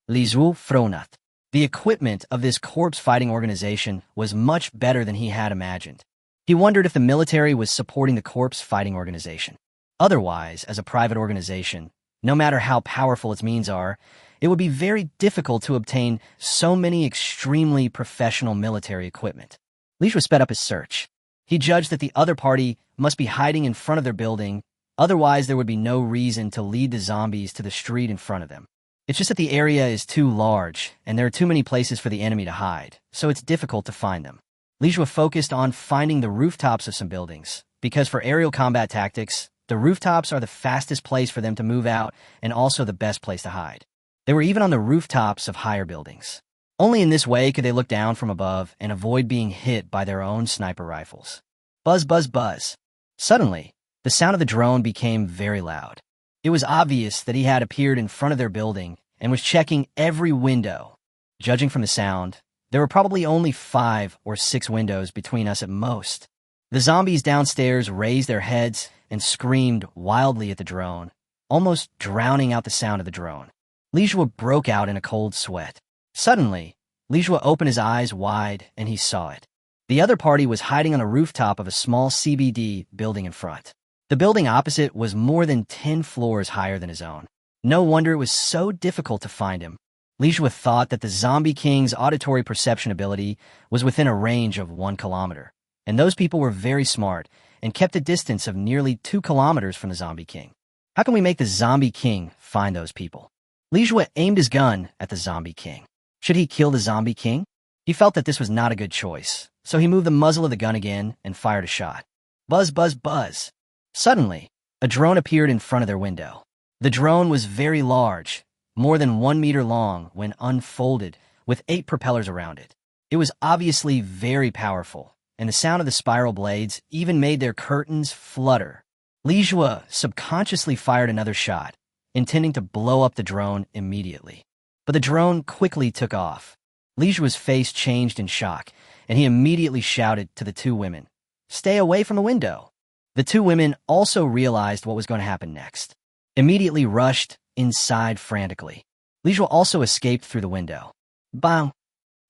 Li Zhu frowned. The equipment of this corpse fighting organization was much better than he had imagined. He wondered if the military was supporting the corpse fighting organization. Otherwise, as a private organization, no matter how powerful its means are, it would be very difficult to obtain so many extremely professional military equipment. Li Zhu sped up his search. He judged that the other party must be hiding in front of their building, otherwise there would be no reason to lead the zombies to the street in front of them. It's just that the area is too large, and there are too many places for the enemy to hide, so it's difficult to find them. Li Zhu focused on finding the rooftops of some buildings, because for aerial combat tactics, the rooftops are the fastest place for them to move out and also the best place to hide. They were even on the rooftops of higher buildings. Only in this way could they look down from above and avoid being hit by their own sniper rifles. Buzz, buzz, buzz. Suddenly, the sound of the drone became very loud. It was obvious that he had appeared in front of their building and was checking every window. Judging from the sound, there were probably only 5 or 6 windows between us at most. The zombies downstairs raised their heads and screamed wildly at the drone, almost drowning out the sound of the drone. Li Zhu broke out in a cold sweat. Suddenly, Li Zhu opened his eyes wide and he saw it. The other party was hiding on a rooftop of a small CBD building in front. The building opposite was more than 10 floors higher than his own. No wonder it was so difficult to find him. Li Zhu thought that the Zombie King's auditory perception ability was within a range of 1 kilometer, and those people were very smart and kept a distance of nearly 2 kilometers from the Zombie King. How can we make the Zombie King find those people? Li Zhu aimed his gun at the Zombie King. Should he kill the Zombie King? He felt that this was not a good choice, so he moved the muzzle of the gun again and fired a shot. Buzz, buzz, buzz. Suddenly, a drone appeared in front of their window. The drone was very large, more than 1 meter long when unfolded, with 8 propellers around it. It was obviously very powerful, and the sound of the spiral blades even made their curtains flutter. Li Zhu subconsciously fired another shot, intending to blow up the drone immediately. But the drone quickly took off. Li Zhu's face changed in shock, and he immediately shouted to the 2 women, "Stay away from the window." The 2 women also realized what was going to happen next. Immediately rushed inside frantically. Li Zhu also escaped through the window. Bang!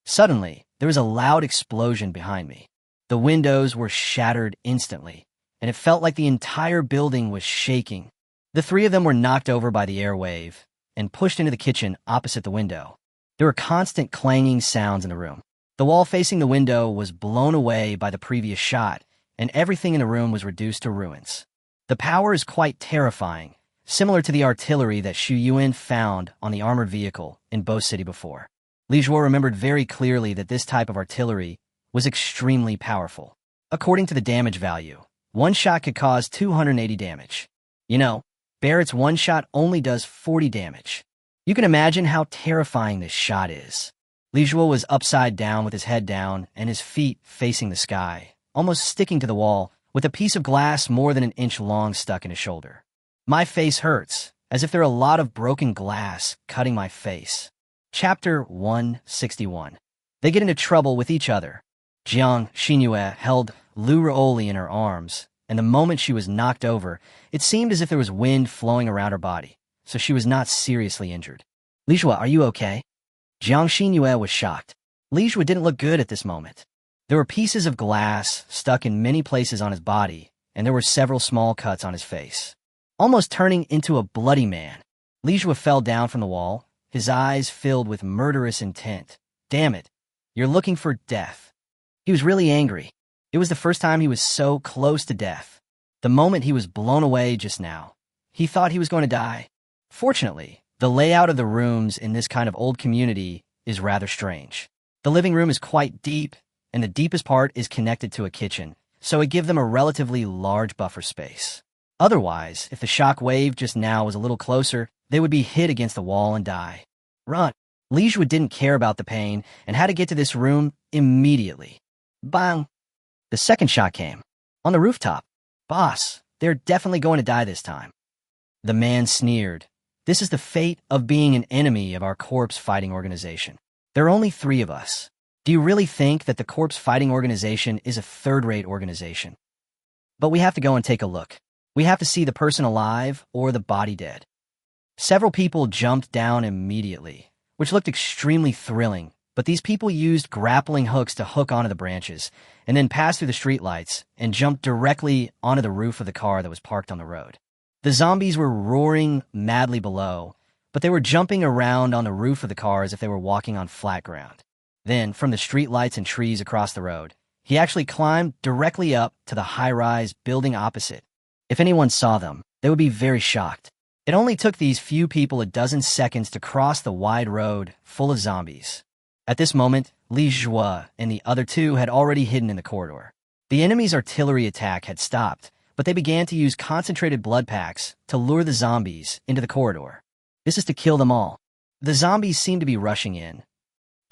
Suddenly, there was a loud explosion behind me. The windows were shattered instantly, and it felt like the entire building was shaking. The 3 of them were knocked over by the air wave and pushed into the kitchen opposite the window. There were constant clanging sounds in the room. The wall facing the window was blown away by the previous shot, and everything in the room was reduced to ruins. The power is quite terrifying, similar to the artillery that Xu Yuan found on the armored vehicle in Bo City before. Li Zhu remembered very clearly that this type of artillery was extremely powerful. According to the damage value, 1 shot could cause 280 damage. You know, Barrett's one shot only does 40 damage. You can imagine how terrifying this shot is. Li Zhuo was upside down with his head down and his feet facing the sky, almost sticking to the wall, with a piece of glass more than an inch long stuck in his shoulder. My face hurts, as if there are a lot of broken glass cutting my face. Chapter 161. They get into trouble with each other. Jiang Xinyue held Lu Ruoli in her arms, and the moment she was knocked over, it seemed as if there was wind flowing around her body, so she was not seriously injured. Li Zhuo, are you okay? Jiang Xinyue was shocked. Li Zhuo didn't look good at this moment. There were pieces of glass stuck in many places on his body, and there were several small cuts on his face. Almost turning into a bloody man, Li Zhuo fell down from the wall, his eyes filled with murderous intent. Damn it, you're looking for death. He was really angry. It was the first time he was so close to death. The moment he was blown away just now, he thought he was going to die. Fortunately, the layout of the rooms in this kind of old community is rather strange. The living room is quite deep, and the deepest part is connected to a kitchen, so it gives them a relatively large buffer space. Otherwise, if the shock wave just now was a little closer, they would be hit against the wall and die. Run! Li Zhuo didn't care about the pain and had to get to this room immediately. Bang! The second shot came. On the rooftop. Boss, they're definitely going to die this time. The man sneered. This is the fate of being an enemy of our corpse fighting organization. There are only 3 of us. Do you really think that the corpse fighting organization is a third-rate organization? But we have to go and take a look. We have to see the person alive or the body dead. Several people jumped down immediately, which looked extremely thrilling, but these people used grappling hooks to hook onto the branches and then pass through the streetlights and jumped directly onto the roof of the car that was parked on the road. The zombies were roaring madly below, but they were jumping around on the roof of the car as if they were walking on flat ground. Then, from the streetlights and trees across the road, he actually climbed directly up to the high-rise building opposite. If anyone saw them, they would be very shocked. It only took these few people a dozen seconds to cross the wide road full of zombies. At this moment, Li Zhuo and the other 2 had already hidden in the corridor. The enemy's artillery attack had stopped, but they began to use concentrated blood packs to lure the zombies into the corridor. This is to kill them all. The zombies seemed to be rushing in.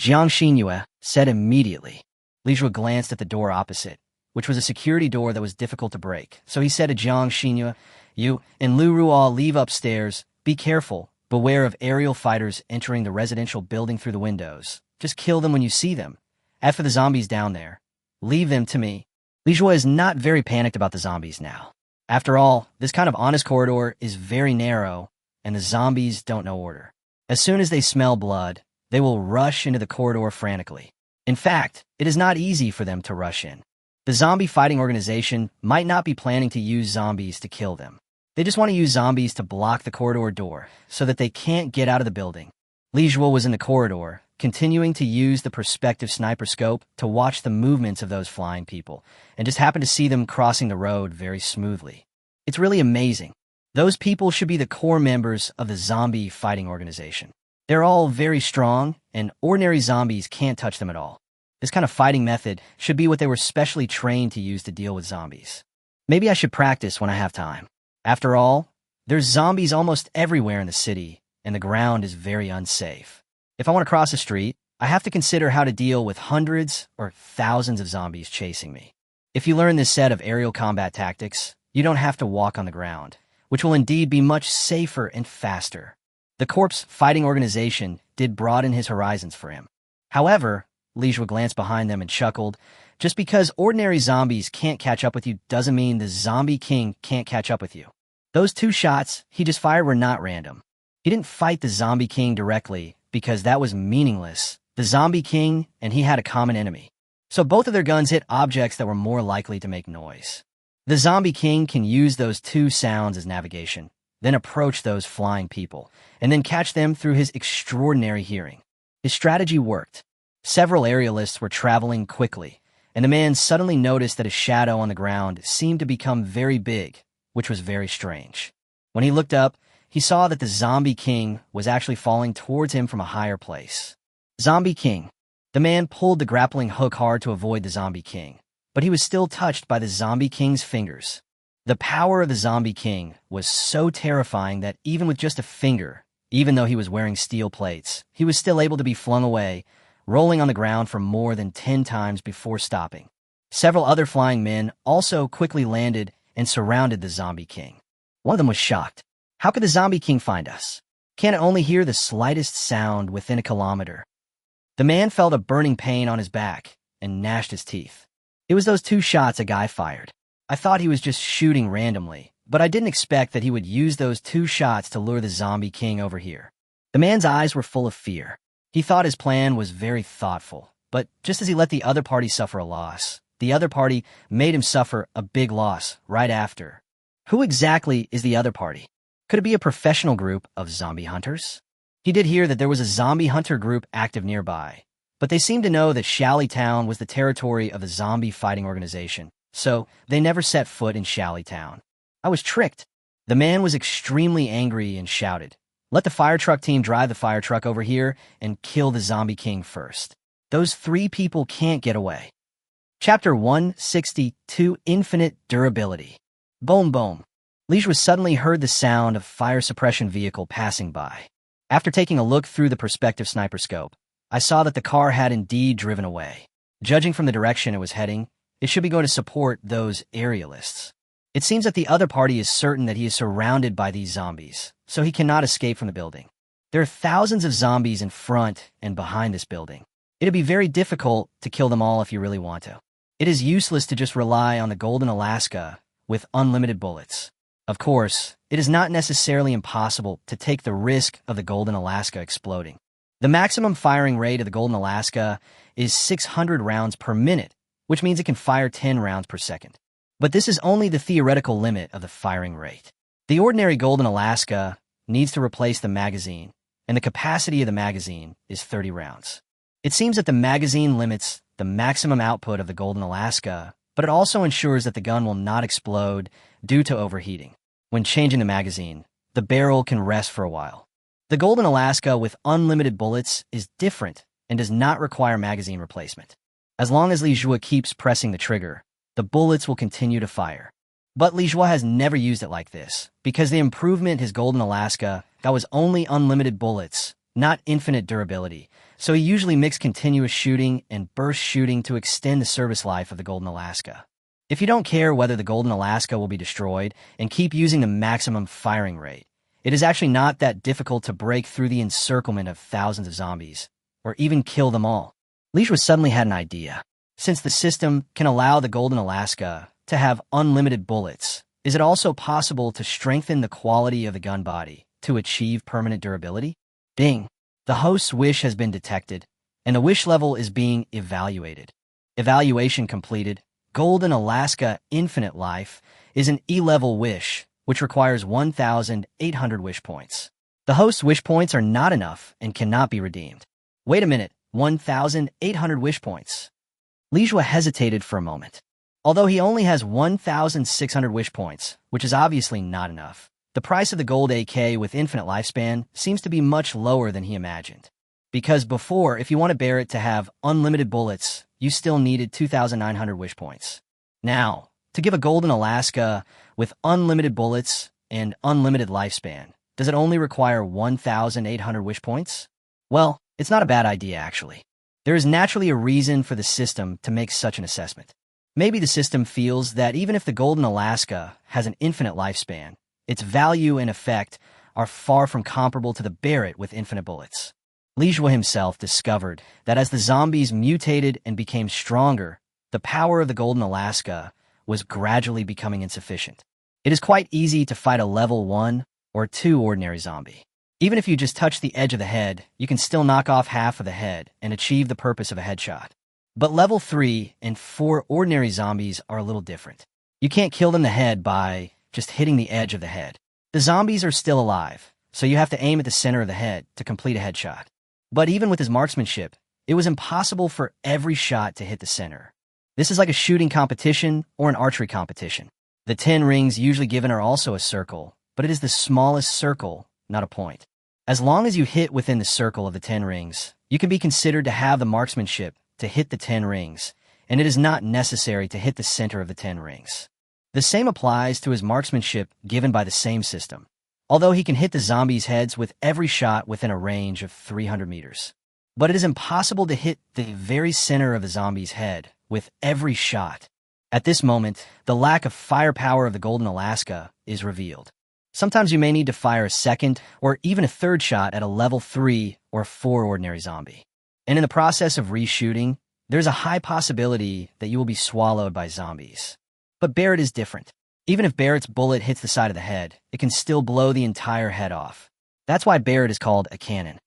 Jiang Xinyue said immediately. Li Zhuo glanced at the door opposite, which was a security door that was difficult to break. So he said to Jiang Xinyue, "You and Lu Ruo leave upstairs. Be careful. Beware of aerial fighters entering the residential building through the windows. Just kill them when you see them. As for the zombies down there, leave them to me." Li Zhuo is not very panicked about the zombies now. After all, this kind of honest corridor is very narrow, and the zombies don't know order. As soon as they smell blood, they will rush into the corridor frantically. In fact, it is not easy for them to rush in. The zombie fighting organization might not be planning to use zombies to kill them. They just want to use zombies to block the corridor door so that they can't get out of the building. Li Zhuo was in the corridor, continuing to use the perspective sniper scope to watch the movements of those flying people, and just happened to see them crossing the road very smoothly. It's really amazing. Those people should be the core members of the zombie fighting organization. They're all very strong, and ordinary zombies can't touch them at all. This kind of fighting method should be what they were specially trained to use to deal with zombies. Maybe I should practice when I have time. After all, there's zombies almost everywhere in the city, and the ground is very unsafe. If I want to cross a street, I have to consider how to deal with hundreds or thousands of zombies chasing me. If you learn this set of aerial combat tactics, you don't have to walk on the ground, which will indeed be much safer and faster. The corpse fighting organization did broaden his horizons for him. However, Li Zhuo glanced behind them and chuckled. Just because ordinary zombies can't catch up with you doesn't mean the Zombie King can't catch up with you. Those 2 shots he just fired were not random. He didn't fight the Zombie King directly because that was meaningless. The Zombie King and he had a common enemy. So both of their guns hit objects that were more likely to make noise. The Zombie King can use those 2 sounds as navigation, then approach those flying people, and then catch them through his extraordinary hearing. His strategy worked. Several aerialists were traveling quickly, and the man suddenly noticed that a shadow on the ground seemed to become very big, which was very strange. When he looked up, he saw that the Zombie King was actually falling towards him from a higher place. Zombie King. The man pulled the grappling hook hard to avoid the Zombie King, but he was still touched by the Zombie King's fingers. The power of the Zombie King was so terrifying that even with just a finger, even though he was wearing steel plates, he was still able to be flung away, rolling on the ground for more than 10 times before stopping. Several other flying men also quickly landed and surrounded the Zombie King. One of them was shocked. How could the Zombie King find us? Can't it only hear the slightest sound within a kilometer? The man felt a burning pain on his back and gnashed his teeth. It was those 2 shots a guy fired. I thought he was just shooting randomly, but I didn't expect that he would use those 2 shots to lure the Zombie King over here. The man's eyes were full of fear. He thought his plan was very thoughtful, but just as he let the other party suffer a loss, the other party made him suffer a big loss right after. Who exactly is the other party? Could it be a professional group of zombie hunters? He did hear that there was a zombie hunter group active nearby, but they seemed to know that Shally Town was the territory of the zombie fighting organization, so they never set foot in Shally Town. I was tricked. The man was extremely angry and shouted, "Let the fire truck team drive the fire truck over here and kill the Zombie King first. Those 3 people can't get away." Chapter 162, Infinite Durability. Boom boom. Lijua suddenly heard the sound of fire suppression vehicle passing by. After taking a look through the perspective sniper scope, I saw that the car had indeed driven away. Judging from the direction it was heading, it should be going to support those aerialists. It seems that the other party is certain that he is surrounded by these zombies, so he cannot escape from the building. There are thousands of zombies in front and behind this building. It'd be very difficult to kill them all if you really want to. It is useless to just rely on the Golden Alaska with unlimited bullets. Of course, it is not necessarily impossible to take the risk of the Golden Alaska exploding. The maximum firing rate of the Golden Alaska is 600 rounds per minute, which means it can fire 10 rounds per second. But this is only the theoretical limit of the firing rate. The ordinary Golden Alaska needs to replace the magazine, and the capacity of the magazine is 30 rounds. It seems that the magazine limits the maximum output of the Golden Alaska, but it also ensures that the gun will not explode due to overheating. When changing the magazine, the barrel can rest for a while. The Golden Alaska with unlimited bullets is different and does not require magazine replacement. As long as Lijua keeps pressing the trigger, the bullets will continue to fire. But Lijua has never used it like this, because the improvement his Golden Alaska got was only unlimited bullets, not infinite durability, so he usually mixed continuous shooting and burst shooting to extend the service life of the Golden Alaska. If you don't care whether the Golden Alaska will be destroyed and keep using the maximum firing rate, it is actually not that difficult to break through the encirclement of thousands of zombies, or even kill them all. Lijua suddenly had an idea. Since the system can allow the Golden Alaska to have unlimited bullets, is it also possible to strengthen the quality of the gun body to achieve permanent durability? Ding! The host's wish has been detected, and the wish level is being evaluated. Evaluation completed. Golden Alaska Infinite Life is an E-level wish, which requires 1,800 wish points. The host's wish points are not enough and cannot be redeemed. Wait a minute, 1,800 wish points. Lijua hesitated for a moment. Although he only has 1,600 wish points, which is obviously not enough, the price of the gold AK with infinite lifespan seems to be much lower than he imagined. Because before, if you want to bear it to have unlimited bullets, you still needed 2,900 wish points. Now, to give a Golden Alaska with unlimited bullets and unlimited lifespan, does it only require 1,800 wish points? Well, it's not a bad idea, actually. There is naturally a reason for the system to make such an assessment. Maybe the system feels that even if the Golden Alaska has an infinite lifespan, its value and effect are far from comparable to the Barrett with infinite bullets. Lijua himself discovered that as the zombies mutated and became stronger, the power of the Golden Alaska was gradually becoming insufficient. It is quite easy to fight a level 1 or 2 ordinary zombie. Even if you just touch the edge of the head, you can still knock off half of the head and achieve the purpose of a headshot. But level 3 and 4 ordinary zombies are a little different. You can't kill them in the head by just hitting the edge of the head. The zombies are still alive, so you have to aim at the center of the head to complete a headshot. But even with his marksmanship, it was impossible for every shot to hit the center. This is like a shooting competition or an archery competition. The 10 rings usually given are also a circle, but it is the smallest circle, not a point. As long as you hit within the circle of the 10 rings, you can be considered to have the marksmanship to hit the 10 rings, and it is not necessary to hit the center of the 10 rings. The same applies to his marksmanship given by the same system, although he can hit the zombies' heads with every shot within a range of 300 meters. But it is impossible to hit the very center of a zombie's head with every shot. At this moment, the lack of firepower of the Golden Alaska is revealed. Sometimes you may need to fire a second or even a third shot at a level 3 or 4 ordinary zombie. And in the process of reshooting, there's a high possibility that you will be swallowed by zombies. But Barrett is different. Even if Barrett's bullet hits the side of the head, it can still blow the entire head off. That's why Barrett is called a cannon.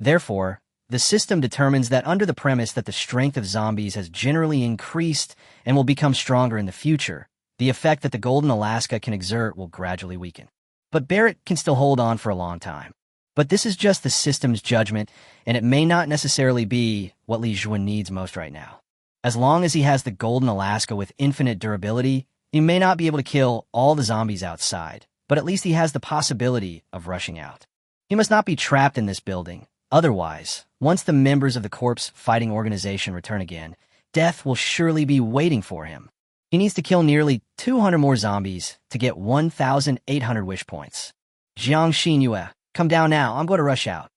Therefore, the system determines that under the premise that the strength of zombies has generally increased and will become stronger in the future, the effect that the Golden Alaska can exert will gradually weaken. But Barrett can still hold on for a long time. But this is just the system's judgment, and it may not necessarily be what Li Juan needs most right now. As long as he has the Golden Alaska with infinite durability, he may not be able to kill all the zombies outside, but at least he has the possibility of rushing out. He must not be trapped in this building. Otherwise, once the members of the corpse fighting organization return again, death will surely be waiting for him. He needs to kill nearly 200 more zombies to get 1,800 wish points. Jiang Xinyue, come down now, I'm going to rush out.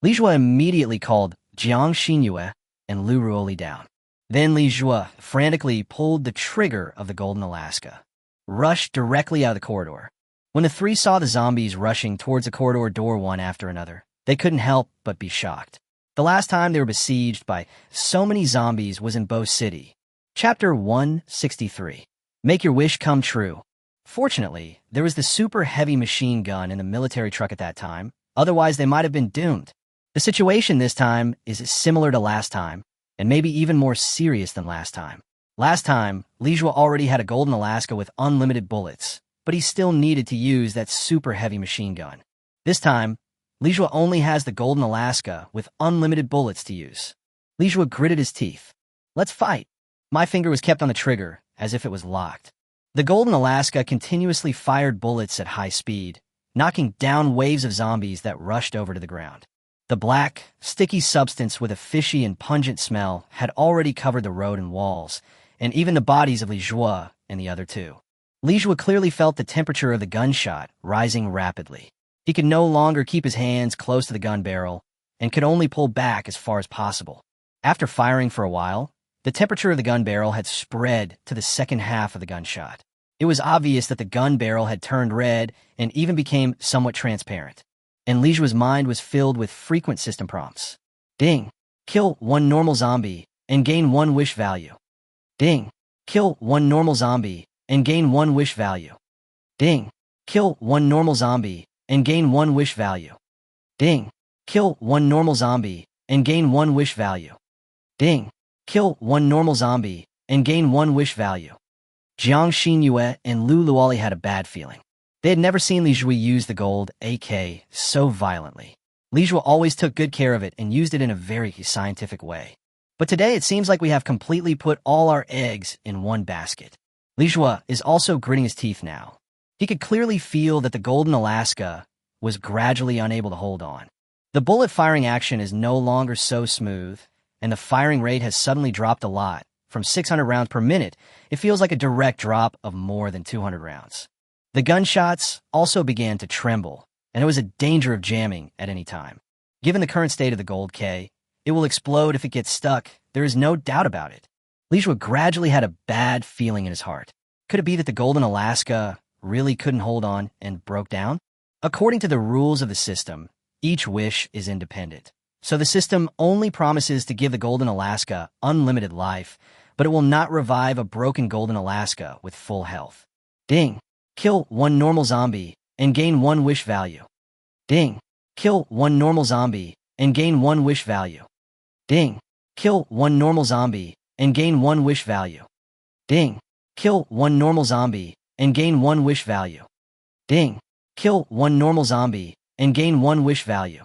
Li Jue immediately called Jiang Xinyue and Lu Ruoli down. Then Li Jue frantically pulled the trigger of the Golden Alaska, rushed directly out of the corridor. When the three saw the zombies rushing towards the corridor door one after another, they couldn't help but be shocked. The last time they were besieged by so many zombies was in Bo City. Chapter 163. Make your wish come true. Fortunately, there was the super heavy machine gun in the military truck at that time, otherwise they might have been doomed. The situation this time is similar to last time, and maybe even more serious than last time. Last time, Li Jue already had a Golden Alaska with unlimited bullets, but he still needed to use that super heavy machine gun. This time, Li Jue only has the Golden Alaska with unlimited bullets to use. Li Jue gritted his teeth. Let's fight. My finger was kept on the trigger, as if it was locked. The Golden Alaska continuously fired bullets at high speed, knocking down waves of zombies that rushed over to the ground. The black, sticky substance with a fishy and pungent smell had already covered the road and walls, and even the bodies of Li Jue and the other two. Li Jue clearly felt the temperature of the gunshot rising rapidly. He could no longer keep his hands close to the gun barrel and could only pull back as far as possible. After firing for a while, the temperature of the gun barrel had spread to the second half of the gunshot. It was obvious that the gun barrel had turned red and even became somewhat transparent. And Li Jue's mind was filled with frequent system prompts. Ding. Kill one normal zombie and gain 1 wish value. Ding. Kill one normal zombie and gain 1 wish value. Ding. Kill one normal zombie and gain 1 wish value. Ding. Kill one normal zombie and gain 1 wish value. Ding. Kill one normal zombie and gain 1 wish value. Jiang Xinyue and Lu Luoli had a bad feeling. They had never seen Li Jue use the gold AK so violently. Li Jue always took good care of it and used it in a very scientific way. But today it seems like we have completely put all our eggs in one basket. Li Jue is also gritting his teeth now. He could clearly feel that the Golden Alaska was gradually unable to hold on. The bullet firing action is no longer so smooth, and the firing rate has suddenly dropped a lot. From 600 rounds per minute, it feels like a direct drop of more than 200 rounds. The gunshots also began to tremble, and there was a danger of jamming at any time. Given the current state of the Gold K, it will explode if it gets stuck. There is no doubt about it. Li Jue gradually had a bad feeling in his heart. Could it be that the Golden Alaska really couldn't hold on and broke down? According to the rules of the system, each wish is independent. So the system only promises to give the Golden Alaska unlimited life, but it will not revive a broken Golden Alaska with full health. Ding. Kill one normal zombie and gain 1 wish value. Ding. Kill one normal zombie and gain 1 wish value. Ding. Kill one normal zombie and gain 1 wish value. Ding. Kill one normal zombie and gain 1 wish value. Ding. Kill one normal zombie and gain 1 wish value.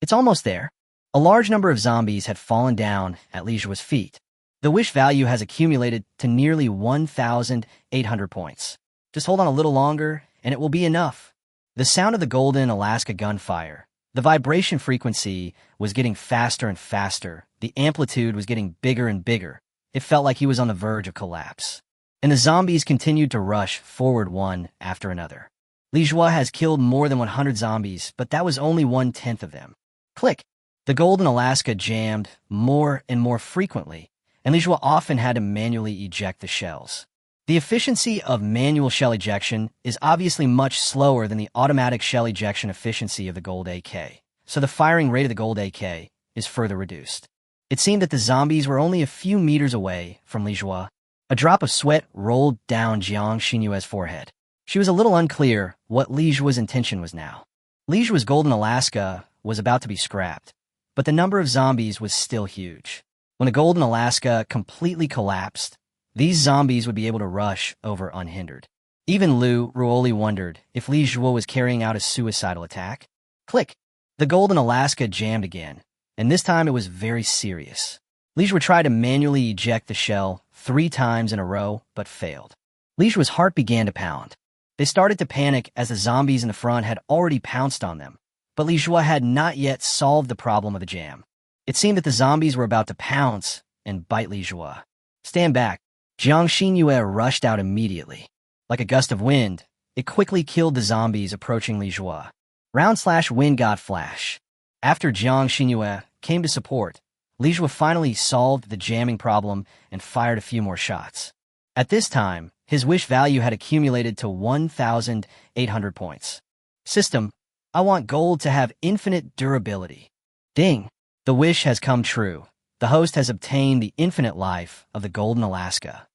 It's almost there. A large number of zombies had fallen down at Li Jue's feet. The wish value has accumulated to nearly 1,800 points. Just hold on a little longer, and it will be enough. The sound of the Golden Alaska gunfire, the vibration frequency was getting faster and faster. The amplitude was getting bigger and bigger. It felt like he was on the verge of collapse. and the zombies continued to rush forward one after another. Li Jue has killed more than 100 zombies, but that was only 1/10 of them. Click. The Golden Alaska jammed more and more frequently, and Li Jue often had to manually eject the shells. The efficiency of manual shell ejection is obviously much slower than the automatic shell ejection efficiency of the Gold AK, so the firing rate of the Gold AK is further reduced. It seemed that the zombies were only a few meters away from Li Jue. A drop of sweat rolled down Jiang Xinyue's forehead. She was a little unclear what Li Jue's intention was now. Li Jue's Golden Alaska was about to be scrapped, but the number of zombies was still huge. When the Golden Alaska completely collapsed, these zombies would be able to rush over unhindered. Even Lu Ruoli wondered if Li Jue was carrying out a suicidal attack. Click. The Golden Alaska jammed again, and this time it was very serious. Li Jue tried to manually eject the shell 3 times in a row, but failed. Li Jue's heart began to pound. They started to panic as the zombies in the front had already pounced on them, but Li Jue had not yet solved the problem of the jam. It seemed that the zombies were about to pounce and bite Li Jue. Stand back. Jiang Xinyue rushed out immediately. Like a gust of wind, it quickly killed the zombies approaching Li Jue. Round/wind got flash. After Jiang Xinyue came to support, Li Jue finally solved the jamming problem and fired a few more shots. At this time, his wish value had accumulated to 1,800 points. System, I want gold to have infinite durability. Ding! The wish has come true. The host has obtained the infinite life of the Golden Alaska.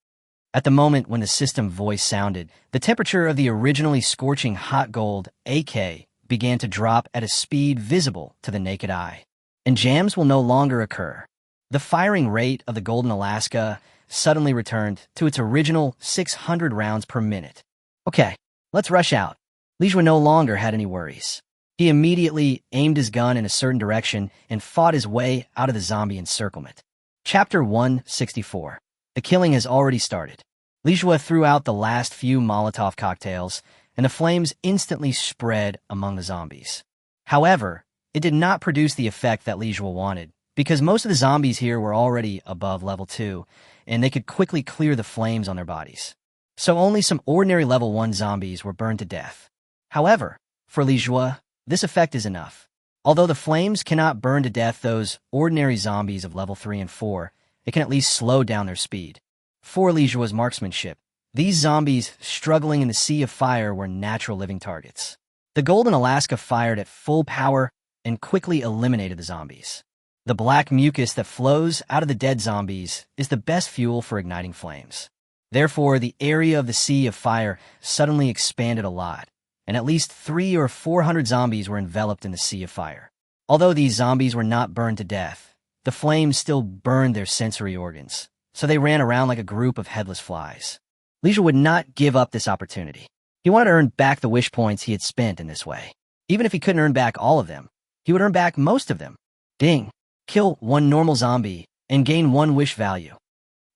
At the moment when the system voice sounded, the temperature of the originally scorching hot gold AK began to drop at a speed visible to the naked eye, and jams will no longer occur. The firing rate of the Golden Alaska suddenly returned to its original 600 rounds per minute. Okay, let's rush out. Li Jue no longer had any worries. He immediately aimed his gun in a certain direction and fought his way out of the zombie encirclement. Chapter 164. The killing has already started. Li Jue threw out the last few Molotov cocktails, and the flames instantly spread among the zombies. However, it did not produce the effect that Li Jue wanted, because most of the zombies here were already above level 2, and they could quickly clear the flames on their bodies. So only some ordinary level 1 zombies were burned to death. However, for Li Jue, this effect is enough. Although the flames cannot burn to death those ordinary zombies of level 3 and 4, it can at least slow down their speed. For Li Jue's marksmanship, these zombies struggling in the sea of fire were natural living targets. The Golden Alaska fired at full power and quickly eliminated the zombies. The black mucus that flows out of the dead zombies is the best fuel for igniting flames. Therefore, the area of the sea of fire suddenly expanded a lot, and at least 300 or 400 zombies were enveloped in the sea of fire. Although these zombies were not burned to death, the flames still burned their sensory organs, so they ran around like a group of headless flies. Li Jue would not give up this opportunity. He wanted to earn back the wish points he had spent in this way. Even if he couldn't earn back all of them, he would earn back most of them. Ding! Kill 1 normal zombie and gain 1 wish value.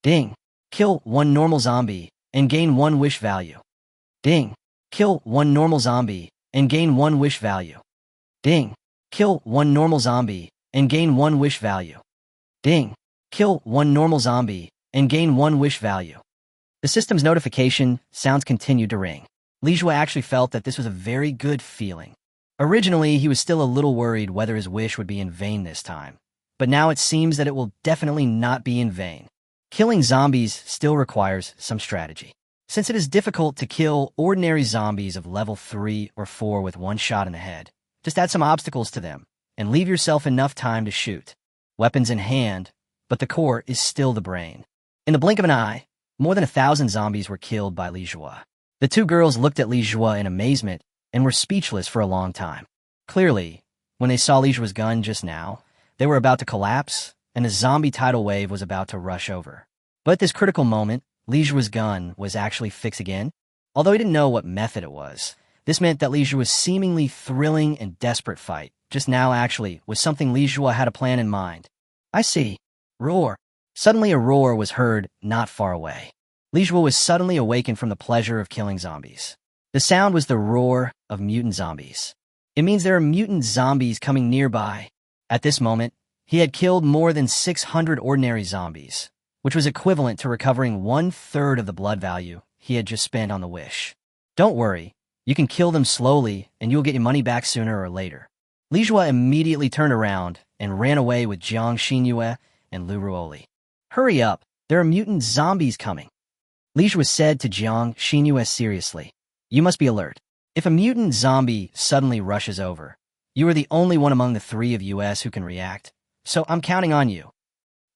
Ding! Kill 1 normal zombie and gain 1 wish value. Ding! Kill 1 normal zombie and gain 1 wish value. Ding! Kill 1 normal zombie and gain 1 wish value. Ding! Kill 1 normal zombie and gain 1 wish value. The system's notification sounds continued to ring. Li Jue actually felt that this was a very good feeling. Originally, he was still a little worried whether his wish would be in vain this time, but now it seems that it will definitely not be in vain. Killing zombies still requires some strategy. Since it is difficult to kill ordinary zombies of level 3 or 4 with 1 shot in the head, just add some obstacles to them and leave yourself enough time to shoot. Weapons in hand, but the core is still the brain. In the blink of an eye, more than 1,000 zombies were killed by Li Jue. The 2 girls looked at Li Jue in amazement and were speechless for a long time. Clearly, when they saw Li Jue's gun just now, they were about to collapse, and a zombie tidal wave was about to rush over. But at this critical moment, Li Jue's gun was actually fixed again. Although he didn't know what method it was, this meant that Li Jue's seemingly thrilling and desperate fight just now actually was something Li Jue had a plan in mind. I see. Roar. Suddenly a roar was heard not far away. Li Jue was suddenly awakened from the pleasure of killing zombies. The sound was the roar of mutant zombies. It means there are mutant zombies coming nearby. At this moment, he had killed more than 600 ordinary zombies, which was equivalent to recovering 1/3 of the blood value he had just spent on the wish. Don't worry, you can kill them slowly and you'll get your money back sooner or later. Li Jue immediately turned around and ran away with Jiang Xinyue and Lu Ruoli. Hurry up, there are mutant zombies coming. Li Jue said to Jiang Xinyue seriously. You must be alert. If a mutant zombie suddenly rushes over, you are the only one among the three of us who can react, so I'm counting on you.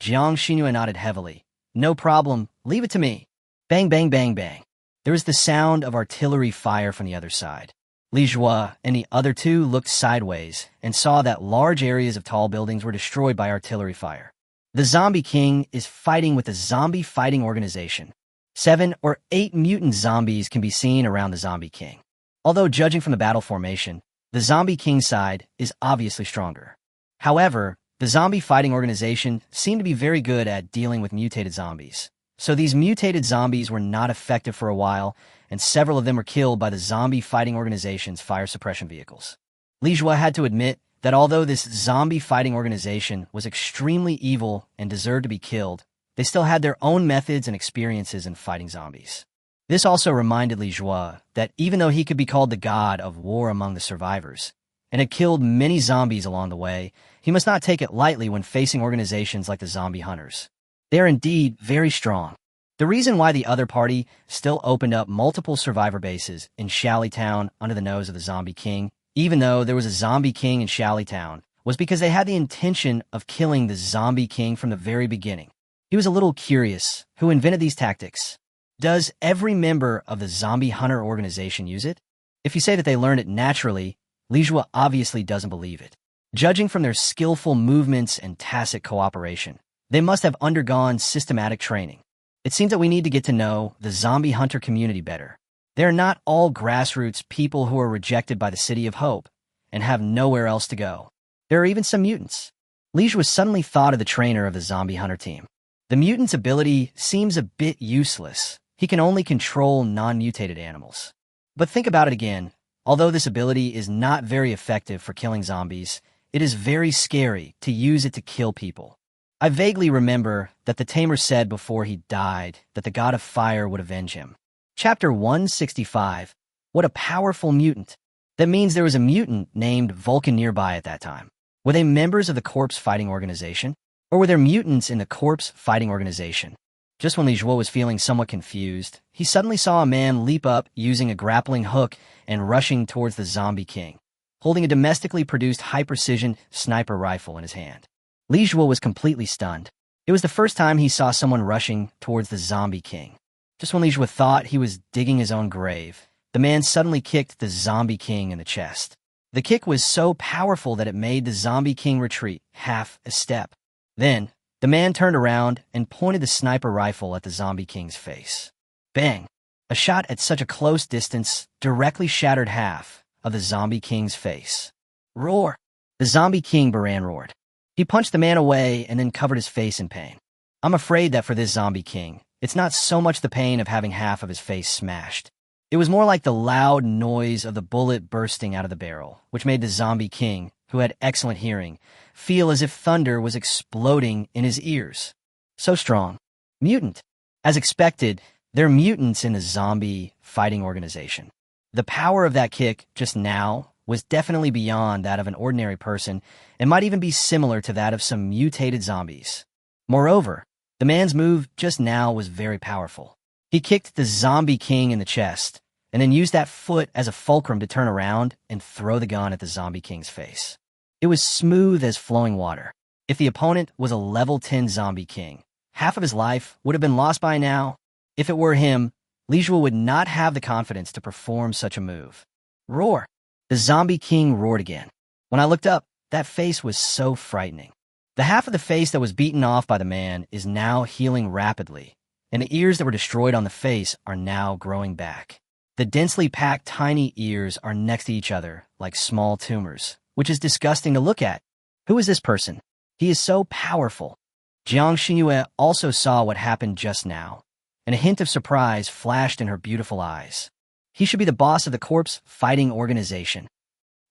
Jiang Xinyue nodded heavily. No problem, leave it to me. Bang, bang, bang, bang. There was the sound of artillery fire from the other side. Li Jue and the other two looked sideways and saw that large areas of tall buildings were destroyed by artillery fire. The Zombie King is fighting with the zombie fighting organization. 7 or 8 mutant zombies can be seen around the Zombie King. Although judging from the battle formation, the Zombie King side is obviously stronger. However, the zombie fighting organization seemed to be very good at dealing with mutated zombies. So these mutated zombies were not effective for a while, and several of them were killed by the zombie fighting organization's fire suppression vehicles. Li Jue had to admit that although this zombie fighting organization was extremely evil and deserved to be killed, they still had their own methods and experiences in fighting zombies. This also reminded Li Jue that even though he could be called the god of war among the survivors, and had killed many zombies along the way, he must not take it lightly when facing organizations like the Zombie Hunters. They are indeed very strong. The reason why the other party still opened up multiple survivor bases in Town under the nose of the Zombie King, even though there was a Zombie King in Town, was because they had the intention of killing the Zombie King from the very beginning. He was a little curious who invented these tactics. Does every member of the Zombie Hunter organization use it? If you say that they learned it naturally, Li Jue obviously doesn't believe it. Judging from their skillful movements and tacit cooperation, they must have undergone systematic training. It seems that we need to get to know the Zombie Hunter community better. They are not all grassroots people who are rejected by the City of Hope and have nowhere else to go. There are even some mutants. Li Jue suddenly thought of the trainer of the Zombie Hunter team. The mutant's ability seems a bit useless. He can only control non-mutated animals. But think about it again. Although this ability is not very effective for killing zombies, it is very scary to use it to kill people. I vaguely remember that the tamer said before he died that the god of fire would avenge him. Chapter 165. What a powerful mutant. That means there was a mutant named Vulcan nearby at that time. Were they members of the corpse fighting organization? Or were there mutants in the corpse fighting organization? Just when Li Jue was feeling somewhat confused, he suddenly saw a man leap up using a grappling hook and rushing towards the Zombie King, holding a domestically produced high-precision sniper rifle in his hand. Li Jue was completely stunned. It was the first time he saw someone rushing towards the Zombie King. Just when Li Jue thought he was digging his own grave, the man suddenly kicked the Zombie King in the chest. The kick was so powerful that it made the Zombie King retreat half a step. Then, the man turned around and pointed the sniper rifle at the Zombie King's face. Bang! A shot at such a close distance directly shattered half of the Zombie King's face. Roar! The Zombie King Baran roared. He punched the man away and then covered his face in pain. I'm afraid that for this Zombie King, it's not so much the pain of having half of his face smashed. It was more like the loud noise of the bullet bursting out of the barrel, which made the Zombie King, who had excellent hearing, feel as if thunder was exploding in his ears. So strong. Mutant. As expected, there are mutants in the zombie fighting organization. The power of that kick just now was definitely beyond that of an ordinary person and might even be similar to that of some mutated zombies. Moreover, the man's move just now was very powerful. He kicked the Zombie King in the chest and then used that foot as a fulcrum to turn around and throw the gun at the Zombie King's face. It was smooth as flowing water. If the opponent was a level 10 Zombie King, half of his life would have been lost by now. If it were him, Li Jue would not have the confidence to perform such a move. Roar! The Zombie King roared again. When I looked up, that face was so frightening. The half of the face that was beaten off by the man is now healing rapidly, and the ears that were destroyed on the face are now growing back. The densely packed tiny ears are next to each other like small tumors, which is disgusting to look at. Who is this person? He is so powerful. Jiang Xinyue also saw what happened just now, and a hint of surprise flashed in her beautiful eyes. He should be the boss of the corpse fighting organization.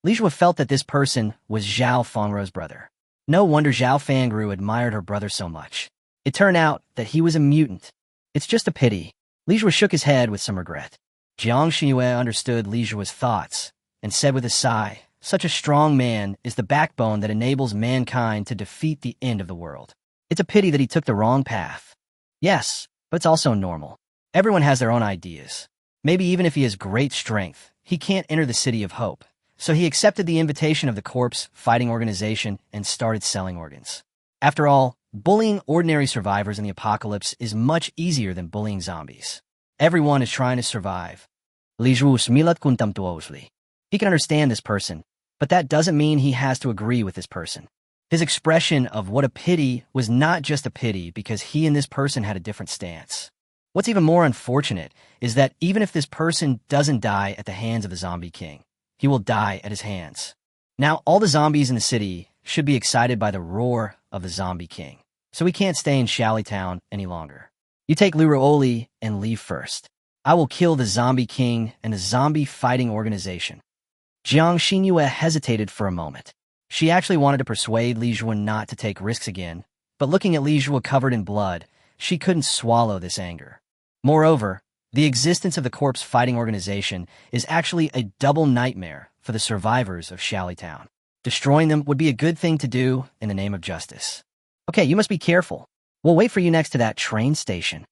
Li Jue felt that this person was Zhao Fengruo's brother. No wonder Zhao Fengru admired her brother so much. It turned out that he was a mutant. It's just a pity. Li Jue shook his head with some regret. Jiang Xingyue understood Li Jue's thoughts and said with a sigh, such a strong man is the backbone that enables mankind to defeat the end of the world. It's a pity that he took the wrong path. Yes, but it's also normal. Everyone has their own ideas. Maybe even if he has great strength, he can't enter the City of Hope. So he accepted the invitation of the corpse fighting organization and started selling organs. After all, bullying ordinary survivors in the apocalypse is much easier than bullying zombies. Everyone is trying to survive. Li Jue smilat contemptuously. He can understand this person, but that doesn't mean he has to agree with this person. His expression of what a pity was not just a pity because he and this person had a different stance. What's even more unfortunate is that even if this person doesn't die at the hands of the zombie king, he will die at his hands. Now, all the zombies in the city should be excited by the roar of the zombie king, so we can't stay in Town any longer. You take Lu Ruoli and leave first. I will kill the zombie king and the zombie fighting organization. Jiang Xingyue hesitated for a moment. She actually wanted to persuade Li Jue not to take risks again, but looking at Li Jue covered in blood, she couldn't swallow this anger. Moreover, the existence of the corpse fighting organization is actually a double nightmare for the survivors of Town. Destroying them would be a good thing to do in the name of justice. Okay, you must be careful. We'll wait for you next to that train station.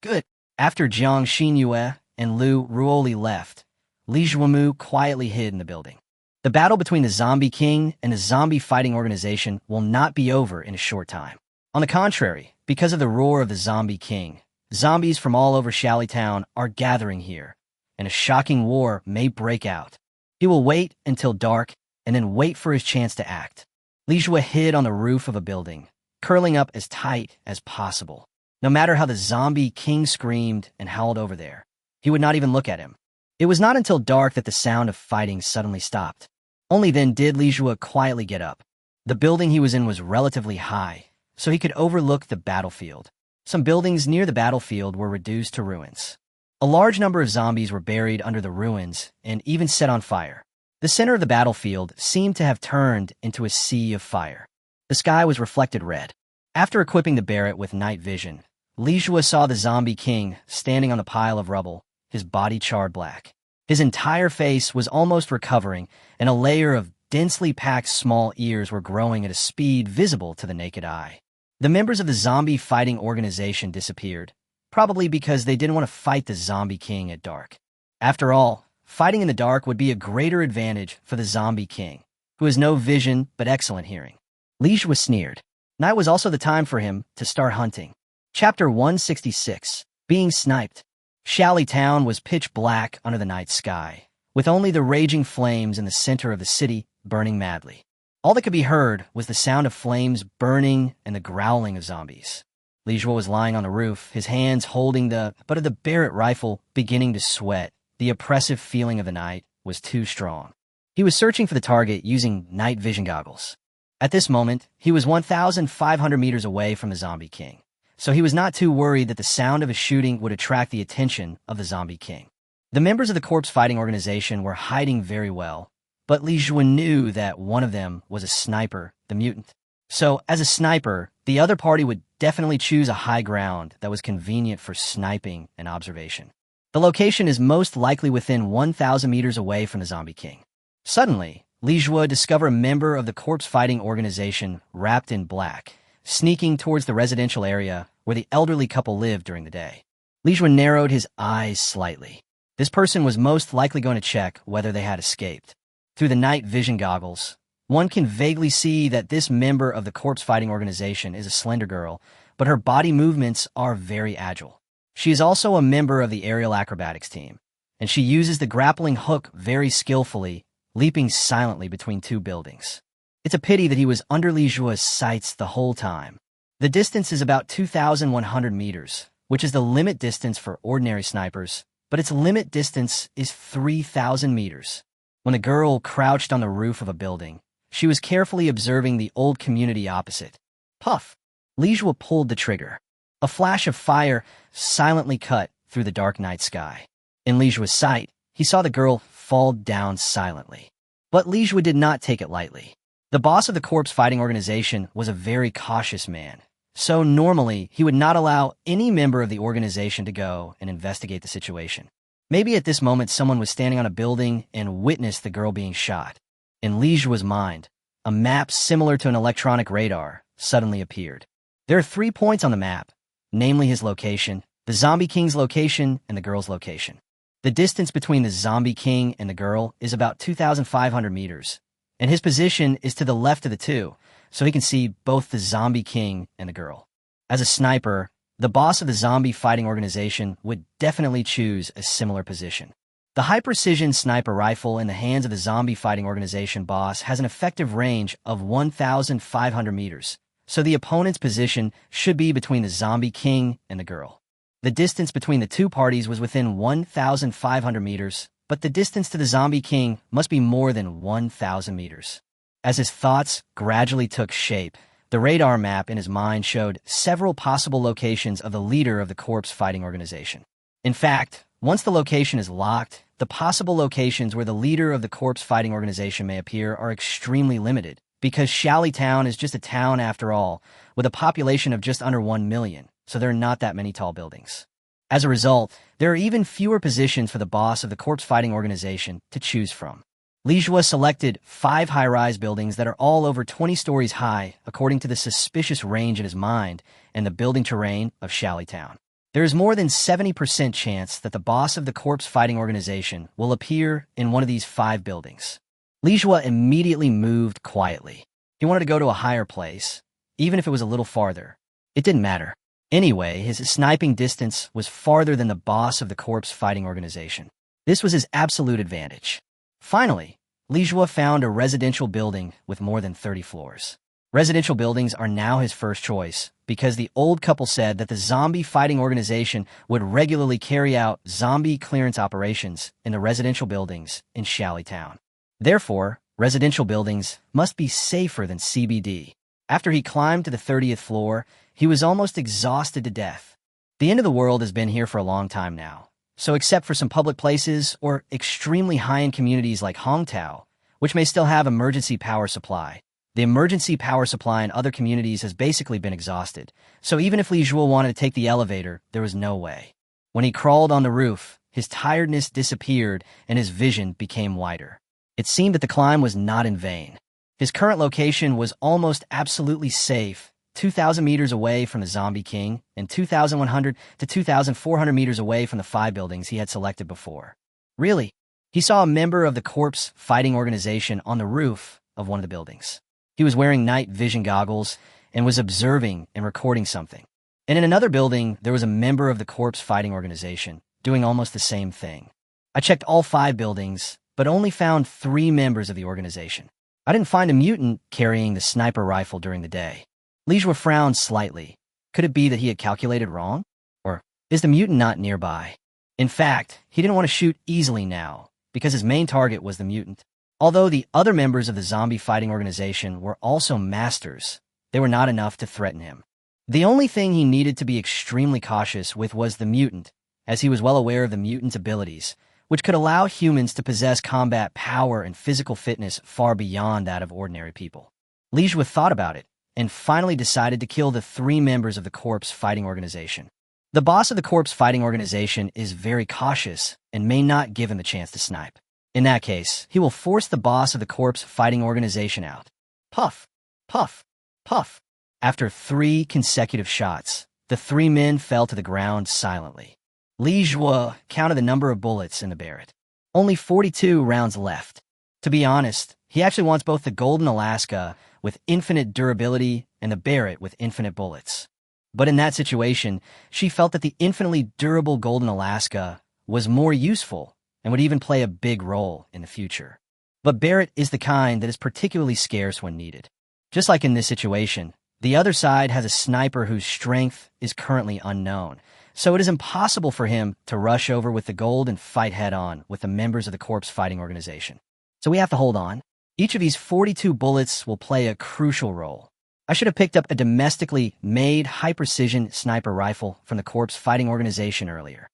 Good. After Jiang Xingyue and Lu Ruoli left, Li Juemu quietly hid in the building. The battle between the Zombie King and the zombie fighting organization will not be over in a short time. On the contrary, because of the roar of the Zombie King, zombies from all over Town are gathering here, and a shocking war may break out. He will wait until dark and then wait for his chance to act. Li Jue hid on the roof of a building, curling up as tight as possible. No matter how the Zombie King screamed and howled over there, he would not even look at him. It was not until dark that the sound of fighting suddenly stopped. Only then did Li Jue quietly get up. The building he was in was relatively high, so he could overlook the battlefield. Some buildings near the battlefield were reduced to ruins. A large number of zombies were buried under the ruins and even set on fire. The center of the battlefield seemed to have turned into a sea of fire. The sky was reflected red. After equipping the Barrett with night vision, Li Jue saw the Zombie King standing on a pile of rubble, his body charred black. His entire face was almost recovering, and a layer of densely packed small ears were growing at a speed visible to the naked eye. The members of the zombie fighting organization disappeared, probably because they didn't want to fight the Zombie King at dark. After all, fighting in the dark would be a greater advantage for the Zombie King, who has no vision but excellent hearing. Li Jue sneered. Night was also the time for him to start hunting. Chapter 166, Being Sniped. Town was pitch black under the night sky, with only the raging flames in the center of the city burning madly. All that could be heard was the sound of flames burning and the growling of zombies. Li Jue was lying on the roof, his hands holding the butt of the Barrett rifle, beginning to sweat. The oppressive feeling of the night was too strong. He was searching for the target using night vision goggles. At this moment, he was 1,500 meters away from the Zombie King, so he was not too worried that the sound of a shooting would attract the attention of the Zombie King. The members of the corpse fighting organization were hiding very well, but Li Jue knew that one of them was a sniper, the mutant. So, as a sniper, the other party would definitely choose a high ground that was convenient for sniping and observation. The location is most likely within 1,000 meters away from the Zombie King. Suddenly, Li Jue discovered a member of the corpse fighting organization wrapped in black, sneaking towards the residential area where the elderly couple lived during the day. Li Jue narrowed his eyes slightly. This person was most likely going to check whether they had escaped. Through the night vision goggles, one can vaguely see that this member of the corpse fighting organization is a slender girl, but her body movements are very agile. She is also a member of the aerial acrobatics team, and she uses the grappling hook very skillfully, leaping silently between two buildings. It's a pity that he was under Li Jue's sights the whole time. The distance is about 2,100 meters, which is the limit distance for ordinary snipers, but its limit distance is 3,000 meters. When the girl crouched on the roof of a building, she was carefully observing the old community opposite. Puff! Li Jue pulled the trigger. A flash of fire silently cut through the dark night sky. In Li Jue's sight, he saw the girl fall down silently. But Li Jue did not take it lightly. The boss of the corpse fighting organization was a very cautious man, So normally, he would not allow any member of the organization to go and investigate the situation. Maybe at this moment someone was standing on a building and witnessed the girl being shot. In Li Jue's mind, a map similar to an electronic radar suddenly appeared. There are 3 points on the map, namely his location, the Zombie King's location, and the girl's location. The distance between the Zombie King and the girl is about 2,500 meters, and his position is to the left of the two, so he can see both the Zombie King and the girl. As a sniper, the boss of the zombie fighting organization would definitely choose a similar position. The high-precision sniper rifle in the hands of the zombie fighting organization boss has an effective range of 1,500 meters, so the opponent's position should be between the Zombie King and the girl. The distance between the two parties was within 1,500 meters, but the distance to the Zombie King must be more than 1,000 meters. As his thoughts gradually took shape, the radar map in his mind showed several possible locations of the leader of the corpse fighting organization. In fact, once the location is locked, the possible locations where the leader of the corpse fighting organization may appear are extremely limited, because Xiaoli Town is just a town after all, with a population of just under 1 million, so there are not that many tall buildings. As a result, there are even fewer positions for the boss of the corpse fighting organization to choose from. Li Jue selected 5 high-rise buildings that are all over 20 stories high, according to the suspicious range in his mind and the building terrain of Xiaoli Town. There is more than 70% chance that the boss of the corpse fighting organization will appear in one of these 5 buildings. Li Jue immediately moved quietly. He wanted to go to a higher place, even if it was a little farther. It didn't matter. Anyway, his sniping distance was farther than the boss of the corpse fighting organization. This was his absolute advantage. Finally, Li Jue found a residential building with more than 30 floors. Residential buildings are now his first choice, because the old couple said that the zombie fighting organization would regularly carry out zombie clearance operations in the residential buildings in Xiaoli Town. Therefore, residential buildings must be safer than CBD. After he climbed to the 30th floor, he was almost exhausted to death. The end of the world has been here for a long time now. So except for some public places or extremely high-end communities like Hongtao, which may still have emergency power supply, the emergency power supply in other communities has basically been exhausted. So even if Li Jue wanted to take the elevator, there was no way. When he crawled on the roof, his tiredness disappeared and his vision became wider. It seemed that the climb was not in vain. His current location was almost absolutely safe, 2,000 meters away from the Zombie King and 2,100 to 2,400 meters away from the 5 buildings he had selected before. Really, he saw a member of the corpse fighting organization on the roof of one of the buildings. He was wearing night vision goggles and was observing and recording something. And in another building, there was a member of the corpse fighting organization doing almost the same thing. I checked all 5 buildings, but only found 3 members of the organization. I didn't find a mutant carrying the sniper rifle during the day. Li Jue frowned slightly. Could it be that he had calculated wrong? Or is the mutant not nearby? In fact, he didn't want to shoot easily now, because his main target was the mutant. Although the other members of the zombie fighting organization were also masters, they were not enough to threaten him. The only thing he needed to be extremely cautious with was the mutant, as he was well aware of the mutant's abilities, which could allow humans to possess combat power and physical fitness far beyond that of ordinary people. Li Jue thought about it, and finally decided to kill the 3 members of the corpse fighting organization. The boss of the corpse fighting organization is very cautious and may not give him a chance to snipe. In that case, he will force the boss of the corpse fighting organization out. Puff, puff, puff. After 3 consecutive shots, the 3 men fell to the ground silently. Li Jue counted the number of bullets in the Barrett. Only 42 rounds left. To be honest, he actually wants both the Golden Alaska with infinite durability and the Barrett with infinite bullets. But in that situation, she felt that the infinitely durable Golden Alaska was more useful and would even play a big role in the future. But Barrett is the kind that is particularly scarce when needed. Just like in this situation, the other side has a sniper whose strength is currently unknown, so it is impossible for him to rush over with the gold and fight head-on with the members of the corpse fighting organization. So we have to hold on. Each of these 42 bullets will play a crucial role. I should have picked up a domestically made high-precision sniper rifle from the corpse fighting organization earlier.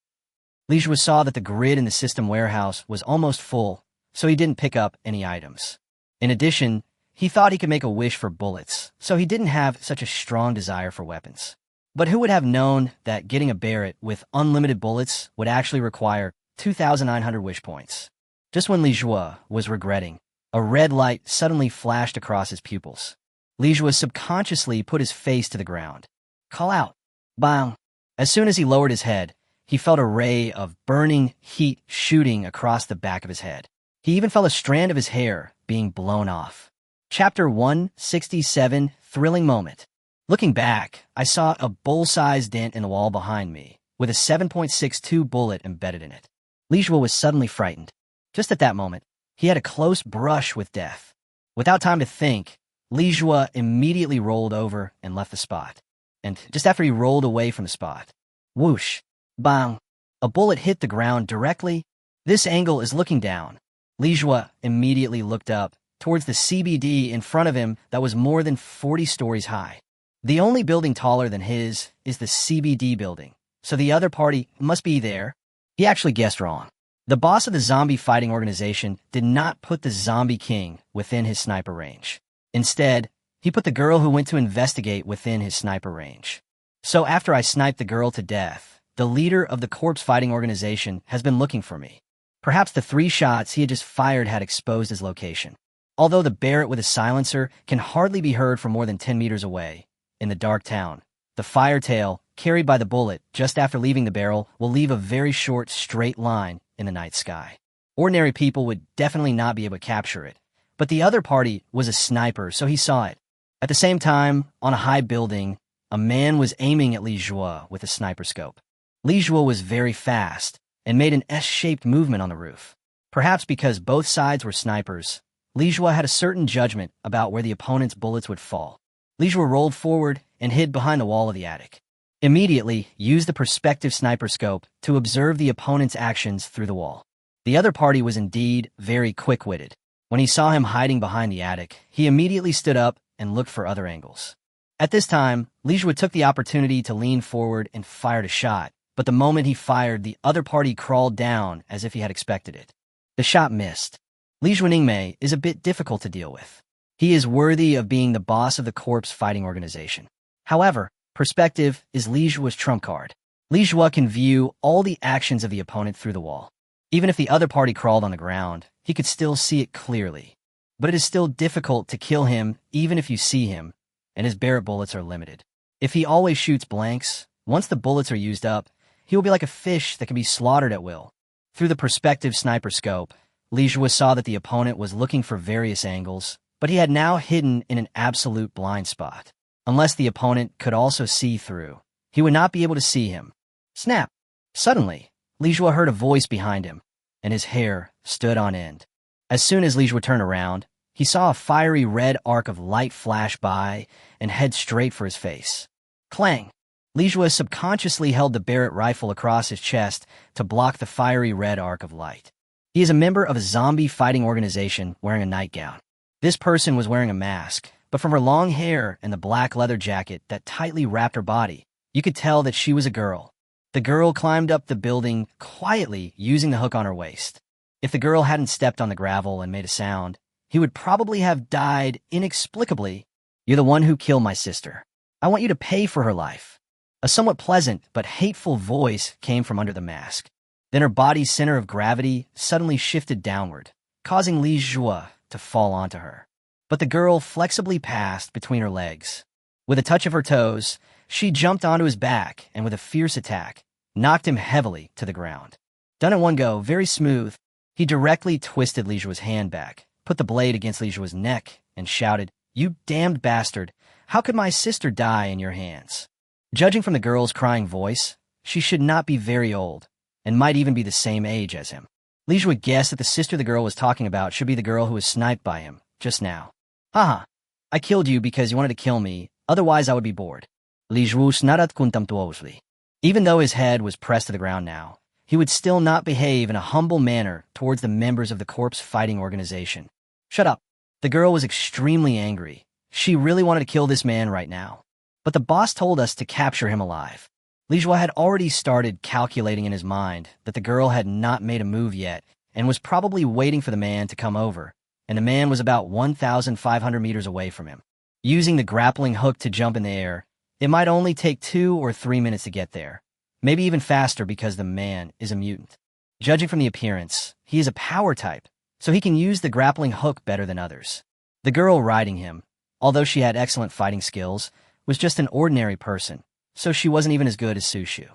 Li Jue saw that the grid in the system warehouse was almost full, so he didn't pick up any items. In addition, He thought he could make a wish for bullets, so he didn't have such a strong desire for weapons. But who would have known that getting a Barrett with unlimited bullets would actually require 2,900 wish points? Just when Li Jue was regretting, a red light suddenly flashed across his pupils. Li Jue subconsciously put his face to the ground. Call out. Bang! As soon as he lowered his head, he felt a ray of burning heat shooting across the back of his head. He even felt a strand of his hair being blown off. Chapter 167, Thrilling Moment. Looking back, I saw a bull-sized dent in the wall behind me, with a 7.62 bullet embedded in it. Li Jue was suddenly frightened. Just at that moment, he had a close brush with death. Without time to think, Li Jue immediately rolled over and left the spot. And just after he rolled away from the spot, whoosh, bang, a bullet hit the ground directly. This angle is looking down. Li Jue immediately looked up towards the CBD in front of him that was more than 40 stories high. The only building taller than his is the CBD building, so the other party must be there. He actually guessed wrong. The boss of the zombie fighting organization did not put the zombie king within his sniper range. Instead, he put the girl who went to investigate within his sniper range. So after I sniped the girl to death, the leader of the corpse fighting organization has been looking for me. Perhaps the 3 shots he had just fired had exposed his location. Although the Barrett with a silencer can hardly be heard from more than 10 meters away, in the dark town, the fire tail carried by the bullet just after leaving the barrel will leave a very short, straight line in the night sky. Ordinary people would definitely not be able to capture it, but the other party was a sniper, so he saw it. At the same time, on a high building, a man was aiming at Li Jue with a sniper scope. Li Jue was very fast and made an S-shaped movement on the roof. Perhaps because both sides were snipers, Li Jue had a certain judgment about where the opponent's bullets would fall. Li Jue rolled forward and hid behind the wall of the attic. Immediately, used the perspective sniper scope to observe the opponent's actions through the wall. The other party was indeed very quick-witted. When he saw him hiding behind the attic, he immediately stood up and looked for other angles. At this time, Li Jue took the opportunity to lean forward and fired a shot, but the moment he fired, the other party crawled down as if he had expected it. The shot missed. Li Jueningmei is a bit difficult to deal with. He is worthy of being the boss of the corpse fighting organization. However, perspective is Li Jue's trump card. Li Jue can view all the actions of the opponent through the wall. Even if the other party crawled on the ground, he could still see it clearly. But it is still difficult to kill him even if you see him, and his Barrett bullets are limited. If he always shoots blanks, once the bullets are used up, he will be like a fish that can be slaughtered at will. Through the perspective sniper scope, Li Jue saw that the opponent was looking for various angles, but he had now hidden in an absolute blind spot. Unless the opponent could also see through, he would not be able to see him. Snap! Suddenly, Li Jue heard a voice behind him, and his hair stood on end. As soon as Li Jue turned around, he saw a fiery red arc of light flash by and head straight for his face. Clang! Li Jue subconsciously held the Barrett rifle across his chest to block the fiery red arc of light. He is a member of a zombie fighting organization wearing a nightgown. This person was wearing a mask, but from her long hair and the black leather jacket that tightly wrapped her body, you could tell that she was a girl. The girl climbed up the building quietly using the hook on her waist. If the girl hadn't stepped on the gravel and made a sound, he would probably have died inexplicably. You're the one who killed my sister. I want you to pay for her life. A somewhat pleasant but hateful voice came from under the mask. Then her body's center of gravity suddenly shifted downward, causing Li Jue to fall onto her. But the girl flexibly passed between her legs. With a touch of her toes, she jumped onto his back and with a fierce attack, knocked him heavily to the ground. Done in one go, very smooth, he directly twisted Li Jue's hand back, put the blade against Li Jue's neck, and shouted, "You damned bastard! How could my sister die in your hands?" Judging from the girl's crying voice, she should not be very old, and might even be the same age as him. Li Jue guessed that the sister the girl was talking about should be the girl who was sniped by him, just now. Haha, I killed you because you wanted to kill me, otherwise I would be bored. Li Jue snarat contemptuously. Even though his head was pressed to the ground now, he would still not behave in a humble manner towards the members of the corpse fighting organization. Shut up. The girl was extremely angry. She really wanted to kill this man right now. But the boss told us to capture him alive. Li Jue had already started calculating in his mind that the girl had not made a move yet and was probably waiting for the man to come over, and the man was about 1,500 meters away from him. Using the grappling hook to jump in the air, it might only take 2 or 3 minutes to get there, maybe even faster because the man is a mutant. Judging from the appearance, he is a power type, so he can use the grappling hook better than others. The girl riding him, although she had excellent fighting skills, was just an ordinary person, so she wasn't even as good as Sushu.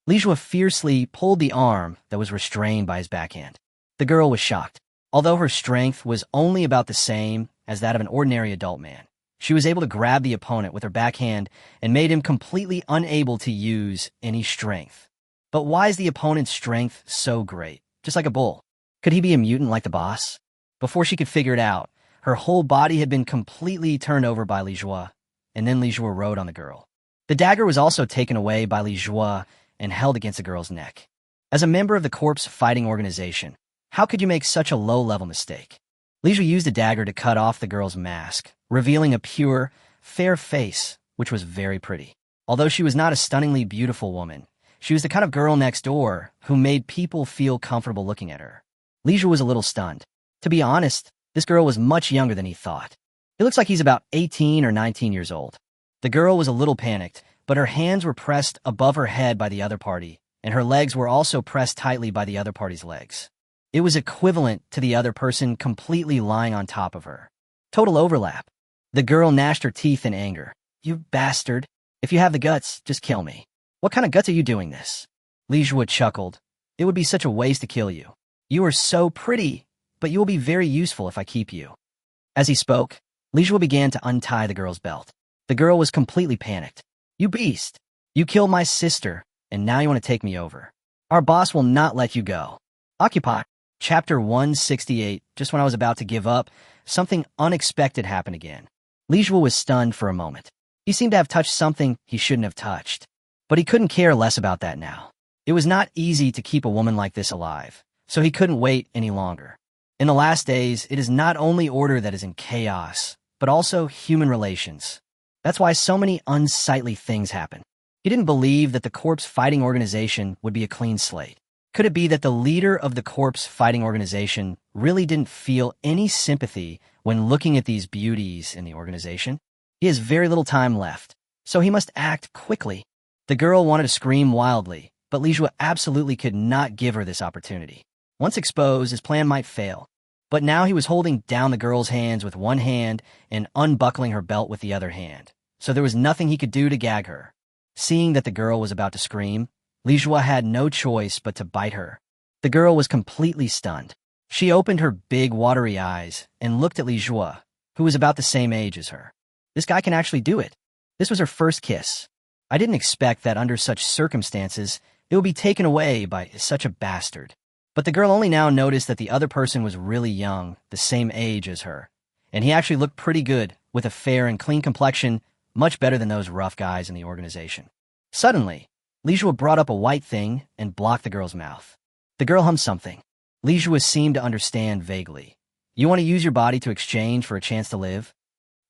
Lijua fiercely pulled the arm that was restrained by his backhand. The girl was shocked. Although her strength was only about the same as that of an ordinary adult man, she was able to grab the opponent with her backhand and made him completely unable to use any strength. But why is the opponent's strength so great? Just like a bull. Could he be a mutant like the boss? Before she could figure it out, her whole body had been completely turned over by Lijua, and then Lijua rode on the girl. The dagger was also taken away by Lijua and held against the girl's neck. As a member of the corpse fighting organization, how could you make such a low-level mistake? Lijua used the dagger to cut off the girl's mask, revealing a pure, fair face, which was very pretty. Although she was not a stunningly beautiful woman, she was the kind of girl next door who made people feel comfortable looking at her. Lijua was a little stunned. To be honest, this girl was much younger than he thought. It looks like he's about 18 or 19 years old. The girl was a little panicked, but her hands were pressed above her head by the other party, and her legs were also pressed tightly by the other party's legs. It was equivalent to the other person completely lying on top of her. Total overlap. The girl gnashed her teeth in anger. You bastard. If you have the guts, just kill me. What kind of guts are you doing this? Lijua chuckled. It would be such a waste to kill you. You are so pretty, but you will be very useful if I keep you. As he spoke, Lijua began to untie the girl's belt. The girl was completely panicked. You beast. You killed my sister, and now you want to take me over. Our boss will not let you go. Occupy. Chapter 168. Just when I was about to give up, something unexpected happened again. Lijua was stunned for a moment. He seemed to have touched something he shouldn't have touched. But he couldn't care less about that now. It was not easy to keep a woman like this alive, so he couldn't wait any longer. In the last days, it is not only order that is in chaos, but also human relations. That's why so many unsightly things happen. He didn't believe that the corpse fighting organization would be a clean slate. Could it be that the leader of the corpse fighting organization really didn't feel any sympathy when looking at these beauties in the organization? He has very little time left, so he must act quickly. The girl wanted to scream wildly, but Lijua absolutely could not give her this opportunity. Once exposed, his plan might fail. But now he was holding down the girl's hands with one hand and unbuckling her belt with the other hand, so there was nothing he could do to gag her. Seeing that the girl was about to scream, Lijua had no choice but to bite her. The girl was completely stunned. She opened her big, watery eyes and looked at Lijua, who was about the same age as her. This guy can actually do it. This was her first kiss. I didn't expect that under such circumstances, it would be taken away by such a bastard. But the girl only now noticed that the other person was really young, the same age as her. And he actually looked pretty good, with a fair and clean complexion, much better than those rough guys in the organization. Suddenly, Lijua brought up a white thing and blocked the girl's mouth. The girl hummed something. Lijua seemed to understand vaguely. You want to use your body to exchange for a chance to live?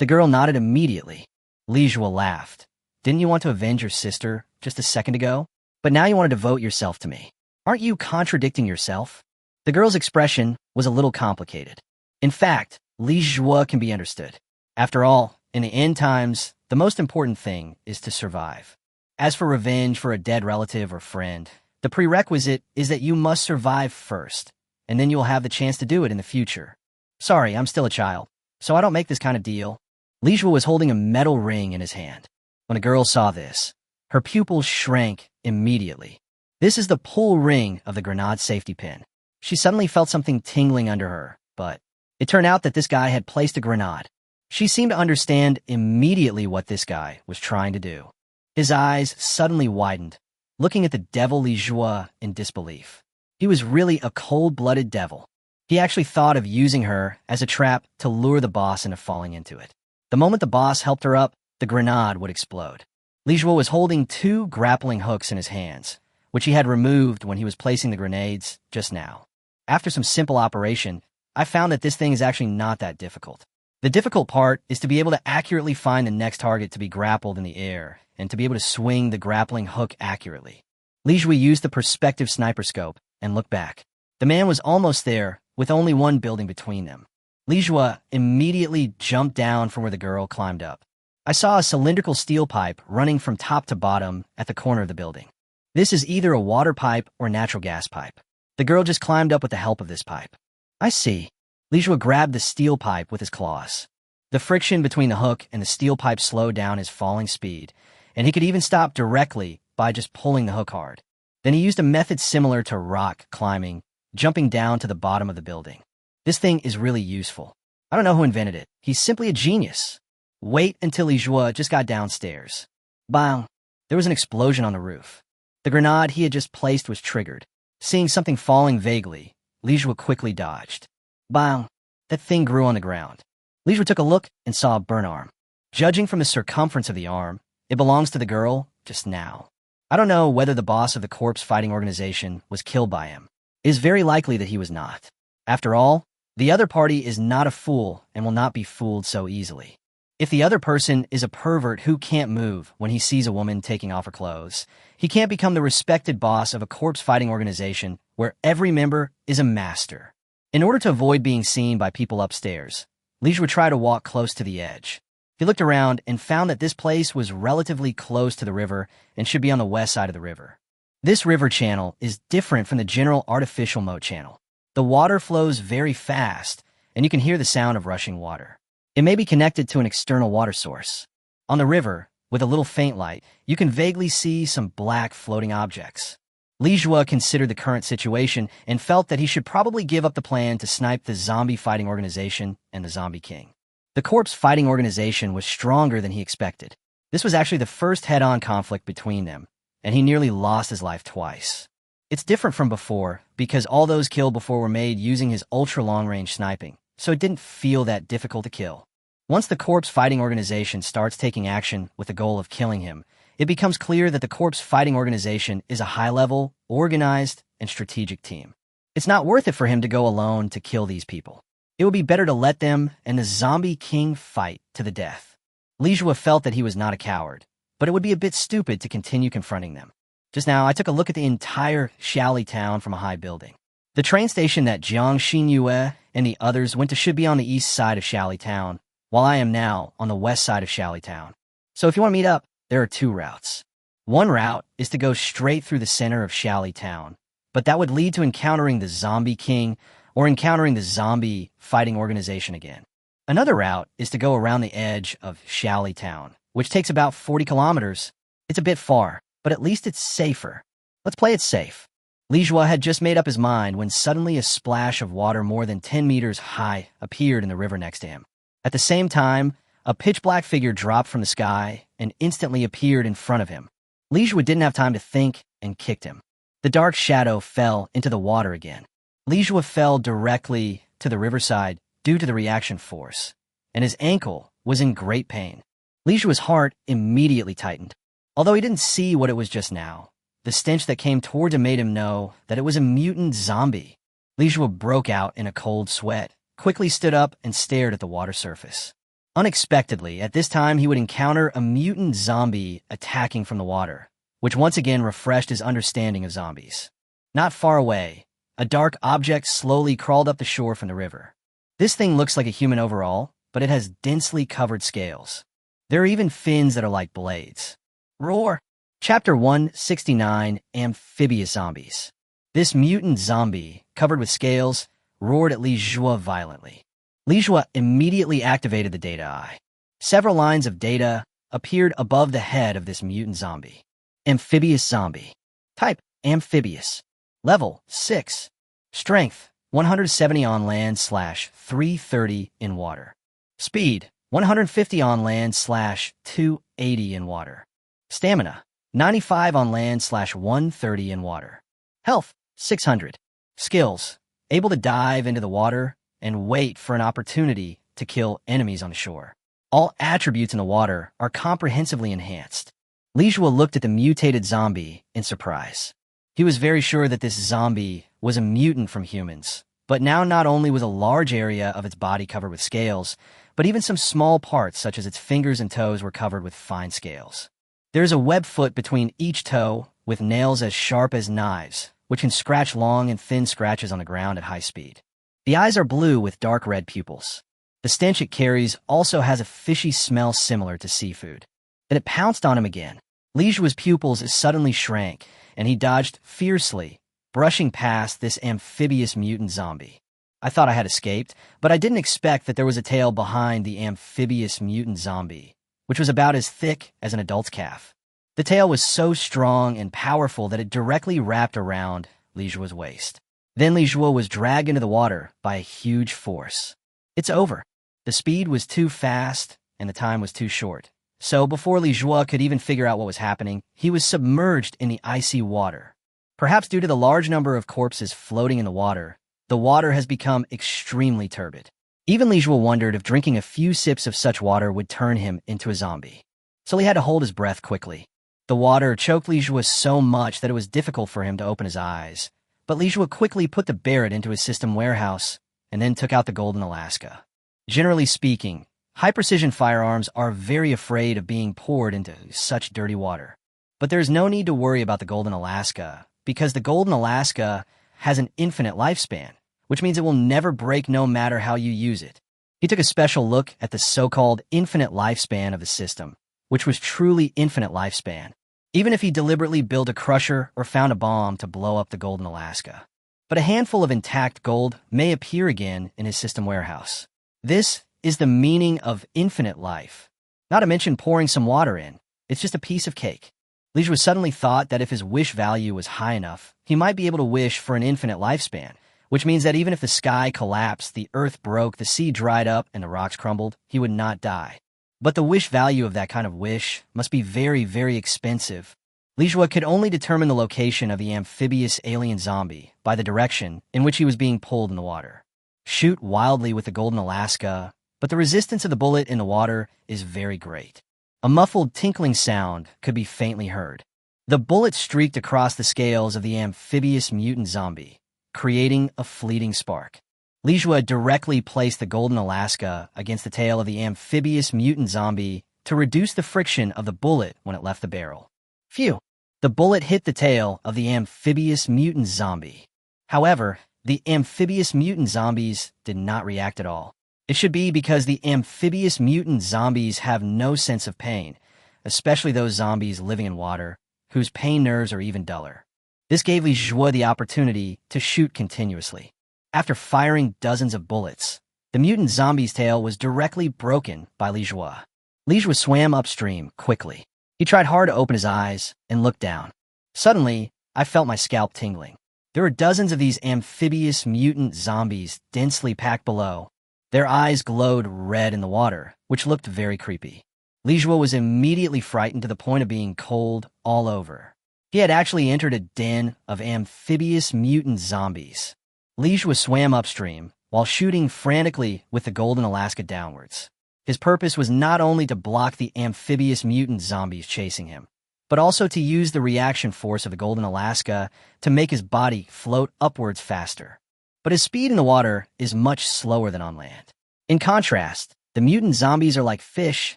The girl nodded immediately. Lijua laughed. Didn't you want to avenge your sister just a second ago? But now you want to devote yourself to me. Aren't you contradicting yourself? The girl's expression was a little complicated. In fact, Lijua can be understood. After all, in the end times, the most important thing is to survive. As for revenge for a dead relative or friend, the prerequisite is that you must survive first, and then you will have the chance to do it in the future. Sorry, I'm still a child, so I don't make this kind of deal. Lijua was holding a metal ring in his hand. When a girl saw this, her pupils shrank immediately. This is the pull ring of the grenade safety pin. She suddenly felt something tingling under her, but it turned out that this guy had placed a grenade. She seemed to understand immediately what this guy was trying to do. His eyes suddenly widened, looking at the devil Lijua in disbelief. He was really a cold-blooded devil. He actually thought of using her as a trap to lure the boss into falling into it. The moment the boss helped her up, the grenade would explode. Lijua was holding 2 grappling hooks in his hands, which he had removed when he was placing the grenades just now. After some simple operation, I found that this thing is actually not that difficult. The difficult part is to be able to accurately find the next target to be grappled in the air and to be able to swing the grappling hook accurately. Lijua used the perspective sniper scope and looked back. The man was almost there, with only one building between them. Li Jue immediately jumped down from where the girl climbed up. I saw a cylindrical steel pipe running from top to bottom at the corner of the building. This is either a water pipe or natural gas pipe. The girl just climbed up with the help of this pipe. I see. Li Jue grabbed the steel pipe with his claws. The friction between the hook and the steel pipe slowed down his falling speed, and he could even stop directly by just pulling the hook hard. Then he used a method similar to rock climbing, jumping down to the bottom of the building. This thing is really useful. I don't know who invented it. He's simply a genius. Wait until Li Jue just got downstairs. Bang! There was an explosion on the roof. The grenade he had just placed was triggered. Seeing something falling vaguely, Li Jue quickly dodged. Bang! That thing grew on the ground. Li Jue took a look and saw a burn arm. Judging from the circumference of the arm, it belongs to the girl just now. I don't know whether the boss of the corpse fighting organization was killed by him. It is very likely that he was not. After all, the other party is not a fool and will not be fooled so easily. If the other person is a pervert who can't move when he sees a woman taking off her clothes, he can't become the respected boss of a corpse fighting organization where every member is a master. In order to avoid being seen by people upstairs, Li Jue would try to walk close to the edge. He looked around and found that this place was relatively close to the river and should be on the west side of the river. This river channel is different from the general artificial moat channel. The water flows very fast, and you can hear the sound of rushing water. It may be connected to an external water source. On the river, with a little faint light, you can vaguely see some black floating objects. Li Jue considered the current situation and felt that he should probably give up the plan to snipe the zombie fighting organization and the zombie king. The corpse fighting organization was stronger than he expected. This was actually the first head-on conflict between them, and he nearly lost his life twice. It's different from before because all those killed before were made using his ultra-long-range sniping, so it didn't feel that difficult to kill. Once the corpse fighting organization starts taking action with the goal of killing him, it becomes clear that the corpse fighting organization is a high-level, organized, and strategic team. It's not worth it for him to go alone to kill these people. It would be better to let them and the zombie king fight to the death. Li Jue felt that he was not a coward, but it would be a bit stupid to continue confronting them. Just now, I took a look at the entire Xiaoli town from a high building. The train station that Jiang Xinyue and the others went to should be on the east side of Xiaoli town, while I am now on the west side of Xiaoli town. So if you want to meet up, there are two routes. One route is to go straight through the center of Xiaoli town, but that would lead to encountering the zombie king or encountering the zombie fighting organization again. Another route is to go around the edge of Xiaoli town, which takes about 40 kilometers. It's a bit far, but at least it's safer. Let's play it safe. Li Jue had just made up his mind when suddenly a splash of water more than 10 meters high appeared in the river next to him. At the same time, a pitch-black figure dropped from the sky and instantly appeared in front of him. Li Jue didn't have time to think and kicked him. The dark shadow fell into the water again. Li Jue fell directly to the riverside due to the reaction force, and his ankle was in great pain. Li Jue's heart immediately tightened. Although he didn't see what it was just now, the stench that came toward him made him know that it was a mutant zombie. Li Jue broke out in a cold sweat, quickly stood up and stared at the water surface. Unexpectedly, at this time he would encounter a mutant zombie attacking from the water, which once again refreshed his understanding of zombies. Not far away, a dark object slowly crawled up the shore from the river. This thing looks like a human overall, but it has densely covered scales. There are even fins that are like blades. Roar! Chapter 169, Amphibious Zombies. This mutant zombie, covered with scales, roared at Li Jue violently. Li Jue immediately activated the data eye. Several lines of data appeared above the head of this mutant zombie. Amphibious zombie. Type, amphibious. Level, 6. Strength, 170 on land / 330 in water. Speed, 150 on land / 280 in water. Stamina, 95 on land / 130 in water. Health, 600. Skills, able to dive into the water and wait for an opportunity to kill enemies on the shore. All attributes in the water are comprehensively enhanced. Li Jue looked at the mutated zombie in surprise. He was very sure that this zombie was a mutant from humans, but now not only was a large area of its body covered with scales, but even some small parts such as its fingers and toes were covered with fine scales. There is a web foot between each toe with nails as sharp as knives, which can scratch long and thin scratches on the ground at high speed. The eyes are blue with dark red pupils. The stench it carries also has a fishy smell similar to seafood. Then it pounced on him again. Li Zhuo's pupils suddenly shrank, and he dodged fiercely, brushing past this amphibious mutant zombie. I thought I had escaped, but I didn't expect that there was a tail behind the amphibious mutant zombie, which was about as thick as an adult's calf. The tail was so strong and powerful that it directly wrapped around Li Zhuo's waist. Then Li Zhuo was dragged into the water by a huge force. It's over. The speed was too fast, and the time was too short. So before Li Zhuo could even figure out what was happening, he was submerged in the icy water. Perhaps due to the large number of corpses floating in the water has become extremely turbid. Even Li Zhuo wondered if drinking a few sips of such water would turn him into a zombie. So he had to hold his breath quickly. The water choked Li Zhuo so much that it was difficult for him to open his eyes. But Li Zhuo quickly put the Barrett into his system warehouse and then took out the Golden Alaska. Generally speaking, high-precision firearms are very afraid of being poured into such dirty water. But there's no need to worry about the Golden Alaska, because the Golden Alaska has an infinite lifespan, which means it will never break no matter how you use it. He took a special look at the so-called infinite lifespan of the system, which was truly infinite lifespan, even if he deliberately built a crusher or found a bomb to blow up the Golden Alaska. But a handful of intact gold may appear again in his system warehouse. This is the meaning of infinite life. Not to mention pouring some water in. It's just a piece of cake. Li Zhuo suddenly thought that if his wish value was high enough, he might be able to wish for an infinite lifespan, which means that even if the sky collapsed, the earth broke, the sea dried up, and the rocks crumbled, he would not die. But the wish value of that kind of wish must be very, very expensive. Li Zhuo could only determine the location of the amphibious alien zombie by the direction in which he was being pulled in the water. Shoot wildly with the Golden Alaska, but the resistance of the bullet in the water is very great. A muffled tinkling sound could be faintly heard. The bullet streaked across the scales of the amphibious mutant zombie, creating a fleeting spark. Li Zhuo directly placed the Golden Alaska against the tail of the amphibious mutant zombie to reduce the friction of the bullet when it left the barrel. Phew! The bullet hit the tail of the amphibious mutant zombie. However, the amphibious mutant zombies did not react at all. It should be because the amphibious mutant zombies have no sense of pain, especially those zombies living in water, whose pain nerves are even duller. This gave Li Zhuo the opportunity to shoot continuously. After firing dozens of bullets, the mutant zombie's tail was directly broken by Li Zhuo. Li Zhuo swam upstream quickly. He tried hard to open his eyes and look down. Suddenly, I felt my scalp tingling. There were dozens of these amphibious mutant zombies densely packed below. Their eyes glowed red in the water, which looked very creepy. Li Zhuo was immediately frightened to the point of being cold all over. He had actually entered a den of amphibious mutant zombies. Li Zhuo swam upstream while shooting frantically with the Golden Alaska downwards. His purpose was not only to block the amphibious mutant zombies chasing him, but also to use the reaction force of the Golden Alaska to make his body float upwards faster. But his speed in the water is much slower than on land. In contrast, the mutant zombies are like fish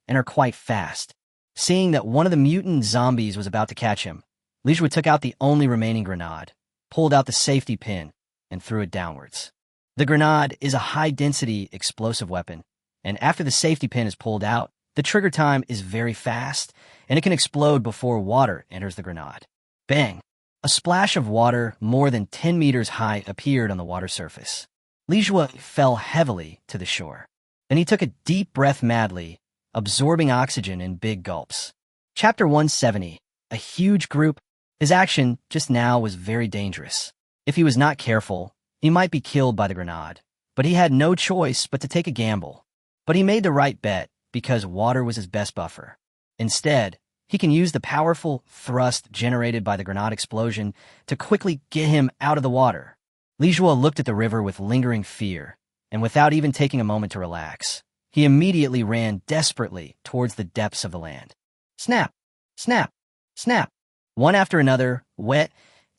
and are quite fast. Seeing that one of the mutant zombies was about to catch him, Li Zhuo took out the only remaining grenade, pulled out the safety pin, and threw it downwards. The grenade is a high-density explosive weapon, and after the safety pin is pulled out, the trigger time is very fast, and it can explode before water enters the grenade. Bang! A splash of water more than 10 meters high appeared on the water surface. Li Zhuo fell heavily to the shore. Then he took a deep breath madly, absorbing oxygen in big gulps. Chapter 170. A huge group. His action just now was very dangerous. If he was not careful, he might be killed by the grenade, but he had no choice but to take a gamble. But he made the right bet because water was his best buffer. Instead, he can use the powerful thrust generated by the grenade explosion to quickly get him out of the water. Li Zhuo looked at the river with lingering fear, and without even taking a moment to relax, he immediately ran desperately towards the depths of the land. Snap! Snap! Snap! One after another, wet,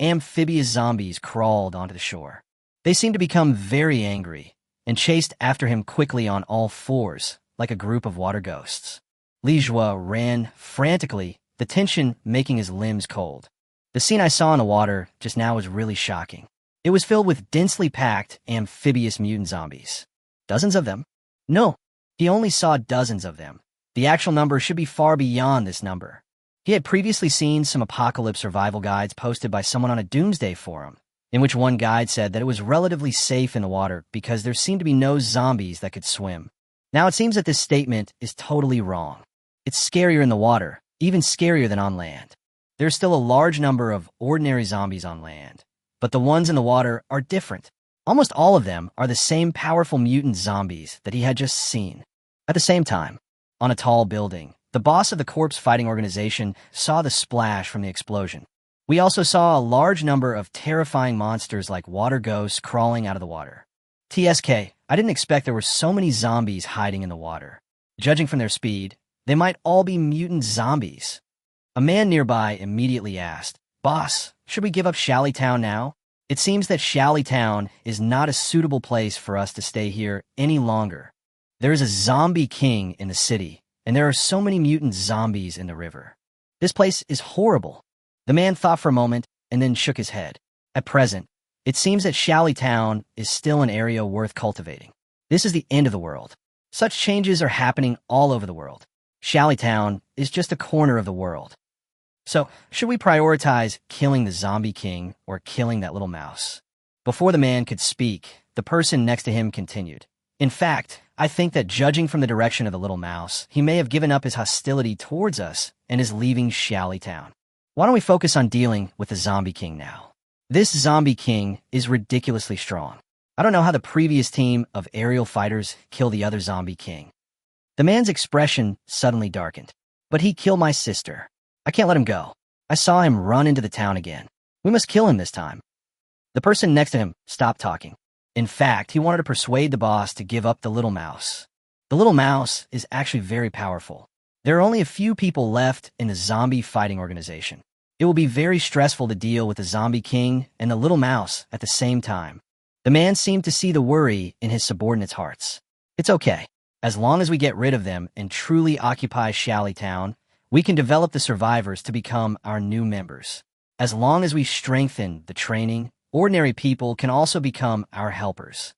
amphibious zombies crawled onto the shore. They seemed to become very angry and chased after him quickly on all fours, like a group of water ghosts. Li Zhuo ran frantically, the tension making his limbs cold. The scene I saw in the water just now was really shocking. It was filled with densely packed amphibious mutant zombies. Dozens of them? No, he only saw dozens of them. The actual number should be far beyond this number. He had previously seen some apocalypse survival guides posted by someone on a doomsday forum, in which one guide said that it was relatively safe in the water because there seemed to be no zombies that could swim. Now it seems that this statement is totally wrong. It's scarier in the water, even scarier than on land. There's still a large number of ordinary zombies on land, but the ones in the water are different. Almost all of them are the same powerful mutant zombies that he had just seen. At the same time, on a tall building, the boss of the corpse fighting organization saw the splash from the explosion. We also saw a large number of terrifying monsters like water ghosts crawling out of the water. TSK, I didn't expect there were so many zombies hiding in the water. Judging from their speed, they might all be mutant zombies. A man nearby immediately asked, "Boss, should we give up Shally Town now? It seems that Shally Town is not a suitable place for us to stay here any longer. There is a zombie king in the city, and there are so many mutant zombies in the river. This place is horrible." The man thought for a moment and then shook his head. At present, it seems that Shally Town is still an area worth cultivating. This is the end of the world. Such changes are happening all over the world. Shally Town is just a corner of the world. So, should we prioritize killing the zombie king or killing that little mouse? Before the man could speak, the person next to him continued. In fact, I think that judging from the direction of the little mouse, he may have given up his hostility towards us and is leaving Shally Town. Why don't we focus on dealing with the zombie king now? This zombie king is ridiculously strong. I don't know how the previous team of aerial fighters killed the other zombie king. The man's expression suddenly darkened. But he killed my sister. I can't let him go. I saw him run into the town again. We must kill him this time. The person next to him stopped talking. In fact, he wanted to persuade the boss to give up the little mouse. The little mouse is actually very powerful. There are only a few people left in the zombie fighting organization. It will be very stressful to deal with the zombie king and the little mouse at the same time. The man seemed to see the worry in his subordinates' hearts. It's okay. As long as we get rid of them and truly occupy Shally Town, we can develop the survivors to become our new members. As long as we strengthen the training, ordinary people can also become our helpers.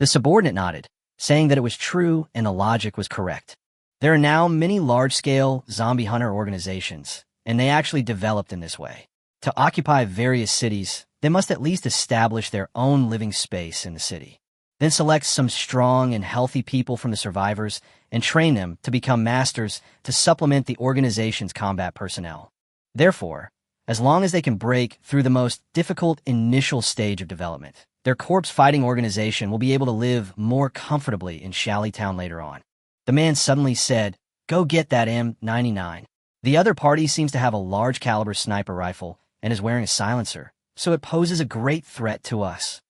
The subordinate nodded, saying that it was true and the logic was correct. There are now many large-scale zombie hunter organizations, and they actually developed in this way. To occupy various cities, they must at least establish their own living space in the city. Then select some strong and healthy people from the survivors and train them to become masters to supplement the organization's combat personnel. Therefore, as long as they can break through the most difficult initial stage of development, their corpse fighting organization will be able to live more comfortably in Shally Town later on. The man suddenly said, "Go get that M99. The other party seems to have a large caliber sniper rifle and is wearing a silencer, so it poses a great threat to us."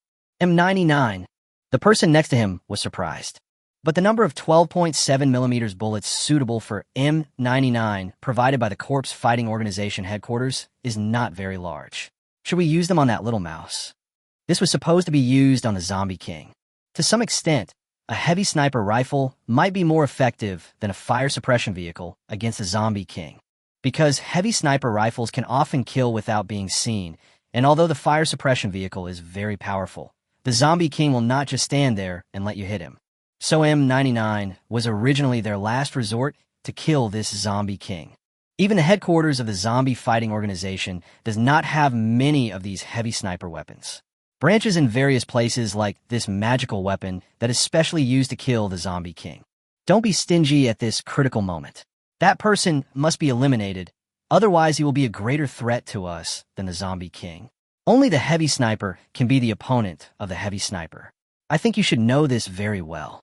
M99. The person next to him was surprised. But the number of 12.7mm bullets suitable for M99 provided by the Corpse Fighting Organization headquarters is not very large. Should we use them on that little mouse? This was supposed to be used on the Zombie King. To some extent, a heavy sniper rifle might be more effective than a fire suppression vehicle against the Zombie King, because heavy sniper rifles can often kill without being seen, and although the fire suppression vehicle is very powerful, the Zombie King will not just stand there and let you hit him. So M99 was originally their last resort to kill this Zombie King. Even the headquarters of the Zombie Fighting Organization does not have many of these heavy sniper weapons. Branches in various places like this magical weapon that is specially used to kill the Zombie King. Don't be stingy at this critical moment. That person must be eliminated, otherwise he will be a greater threat to us than the Zombie King. Only the heavy sniper can be the opponent of the heavy sniper. I think you should know this very well.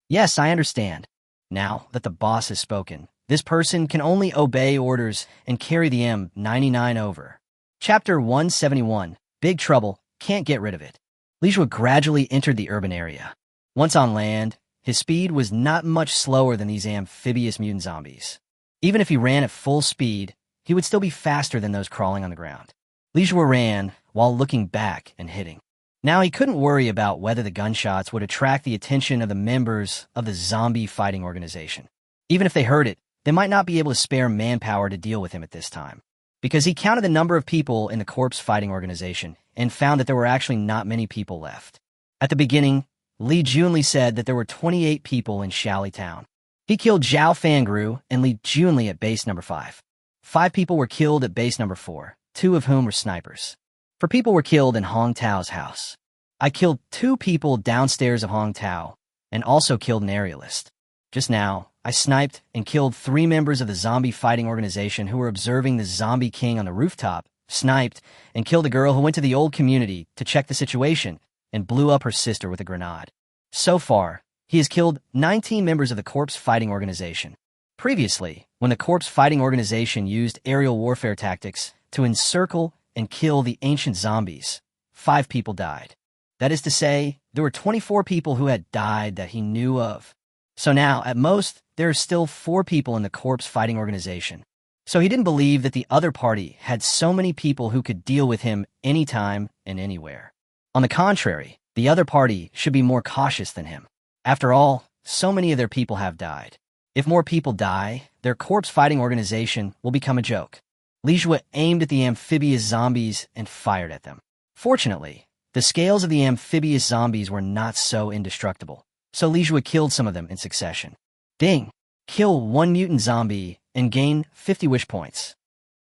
Yes, I understand. Now that the boss has spoken, this person can only obey orders and carry the M99 over. Chapter 171, Big Trouble, Can't Get Rid of It. Lishua gradually entered the urban area. Once on land, his speed was not much slower than these amphibious mutant zombies. Even if he ran at full speed, he would still be faster than those crawling on the ground. Lishua ran while looking back and hitting. Now he couldn't worry about whether the gunshots would attract the attention of the members of the zombie fighting organization. Even if they heard it, they might not be able to spare manpower to deal with him at this time. because he counted the number of people in the corpse fighting organization and found that there were actually not many people left. At the beginning, Li Junli said that there were 28 people in Shaoli Town. He killed Zhao Fangru and Li Junli at base number 5. 5 people were killed at base number 4, 2 of whom were snipers. 4 people were killed in Hong Tao's house. I killed 2 people downstairs of Hong Tao and also killed an aerialist. Just now, I sniped and killed 3 members of the zombie fighting organization who were observing the zombie king on the rooftop, sniped, and killed a girl who went to the old community to check the situation and blew up her sister with a grenade. So far, he has killed 19 members of the corpse fighting organization. Previously, when the corpse fighting organization used aerial warfare tactics to encircle and kill the ancient zombies, 5 people died. That is to say, there were 24 people who had died that he knew of. So now, at most, there are still 4 people in the corpse fighting organization. So he didn't believe that the other party had so many people who could deal with him anytime and anywhere. On the contrary, the other party should be more cautious than him. After all, so many of their people have died. If more people die, their corpse fighting organization will become a joke. Li Jue aimed at the amphibious zombies and fired at them. Fortunately, the scales of the amphibious zombies were not so indestructible, so Li Jue killed some of them in succession. Ding! Kill 1 mutant zombie and gain 50 wish points.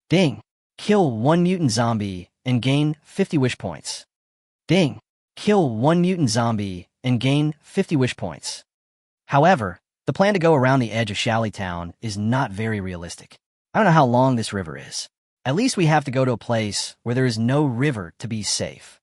Ding! Kill 1 mutant zombie and gain 50 wish points. Ding! Kill 1 mutant zombie and gain 50 wish points. However, the plan to go around the edge of Shaoli Town is not very realistic. I don't know how long this river is. At least we have to go to a place where there is no river to be safe.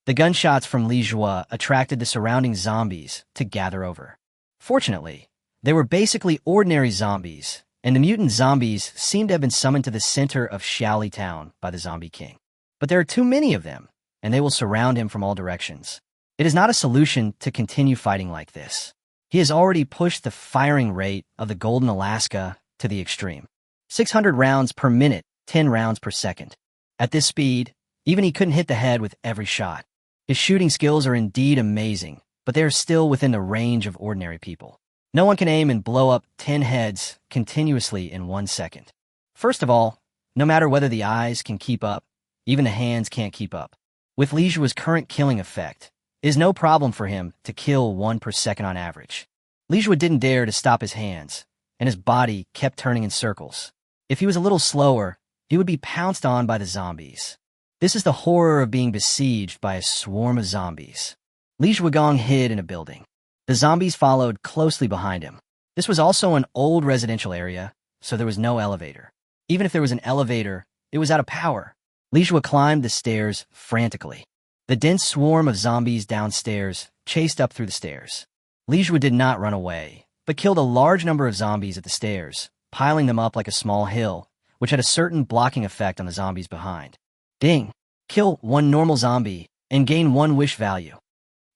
The gunshots from Li Jue attracted the surrounding zombies to gather over. Fortunately, they were basically ordinary zombies, and the mutant zombies seemed to have been summoned to the center of Shaoli Town by the Zombie King. But there are too many of them, and they will surround him from all directions. It is not a solution to continue fighting like this. He has already pushed the firing rate of the Golden Alaska to the extreme. 600 rounds per minute, 10 rounds per second. At this speed, even he couldn't hit the head with every shot. His shooting skills are indeed amazing, but they are still within the range of ordinary people. No one can aim and blow up 10 heads continuously in 1 second. First of all, no matter whether the eyes can keep up, even the hands can't keep up. With Li Jue's current killing effect, it is no problem for him to kill 1 per second on average. Li Jue didn't dare to stop his hands, and his body kept turning in circles. If he was a little slower, he would be pounced on by the zombies. This is the horror of being besieged by a swarm of zombies. Li Juegong hid in a building. The zombies followed closely behind him. This was also an old residential area, so there was no elevator. Even if there was an elevator, it was out of power. Li Jue climbed the stairs frantically. The dense swarm of zombies downstairs chased up through the stairs. Li Jue did not run away, but killed a large number of zombies at the stairs, piling them up like a small hill, which had a certain blocking effect on the zombies behind. Ding! Kill 1 normal zombie and gain 1 wish value.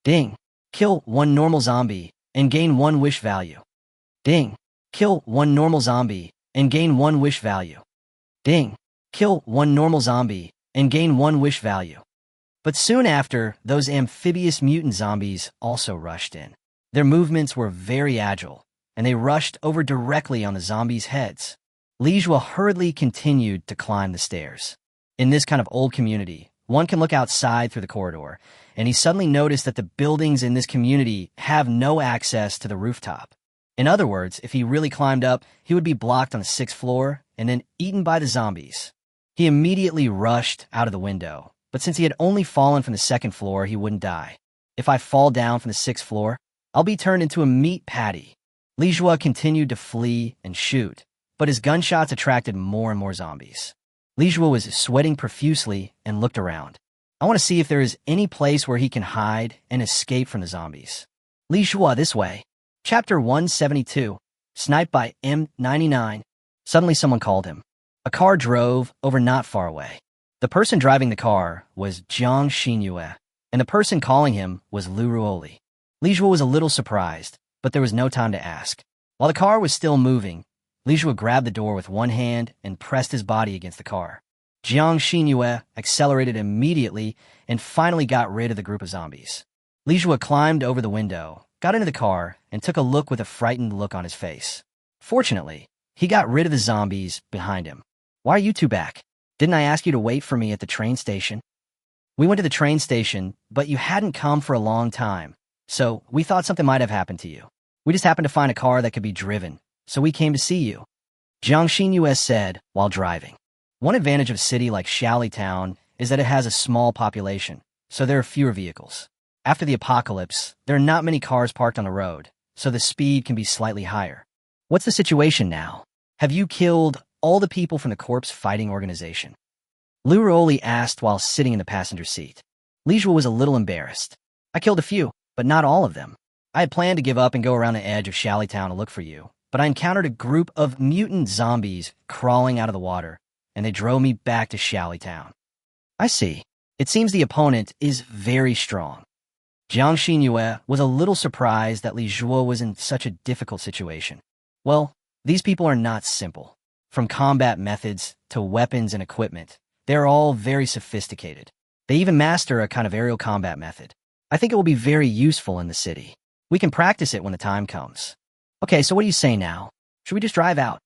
Ding! Kill 1 normal zombie and gain 1 wish value. Ding! Kill 1 normal zombie and gain 1 wish value. Ding! Kill 1 normal zombie and gain 1 wish value. But soon after, those amphibious mutant zombies also rushed in. Their movements were very agile, and they rushed over directly on the zombies' heads. Li Jue hurriedly continued to climb the stairs. In this kind of old community, one can look outside through the corridor, and he suddenly noticed that the buildings in this community have no access to the rooftop. In other words, if he really climbed up, he would be blocked on the 6th floor and then eaten by the zombies. He immediately rushed out of the window, but since he had only fallen from the 2nd floor, he wouldn't die. If I fall down from the 6th floor, I'll be turned into a meat patty. Li Jue continued to flee and shoot, but his gunshots attracted more and more zombies. Li Jue was sweating profusely and looked around. I want to see if there is any place where he can hide and escape from the zombies. Li Jue, this way. Chapter 172. Sniped by M99. Suddenly someone called him. A car drove over not far away. The person driving the car was Jiang Xinyue, and the person calling him was Lu Ruoli. Li Jue was a little surprised, but there was no time to ask. While the car was still moving, Li Jue grabbed the door with one hand and pressed his body against the car. Jiang Xinyue accelerated immediately and finally got rid of the group of zombies. Li Jue climbed over the window, got into the car, and took a look with a frightened look on his face. Fortunately, he got rid of the zombies behind him. Why are you two back? Didn't I ask you to wait for me at the train station? We went to the train station, but you hadn't come for a long time, so we thought something might have happened to you. We just happened to find a car that could be driven, so we came to see you. Jiang Xinyue said while driving. One advantage of a city like Town is that it has a small population, so there are fewer vehicles. After the apocalypse, there are not many cars parked on the road, so the speed can be slightly higher. What's the situation now? Have you killed all the people from the corpse fighting organization? Lu Ruoli asked while sitting in the passenger seat. Li Zhuo was a little embarrassed. I killed a few, but not all of them. I had planned to give up and go around the edge of Town to look for you, but I encountered a group of mutant zombies crawling out of the water, and they drove me back to Town. I see. It seems the opponent is very strong. Jiang Xinyue was a little surprised that Li Zhuo was in such a difficult situation. Well, these people are not simple. From combat methods to weapons and equipment, they are all very sophisticated. They even master a kind of aerial combat method. I think it will be very useful in the city. We can practice it when the time comes. Okay, so what do you say now? Should we just drive out?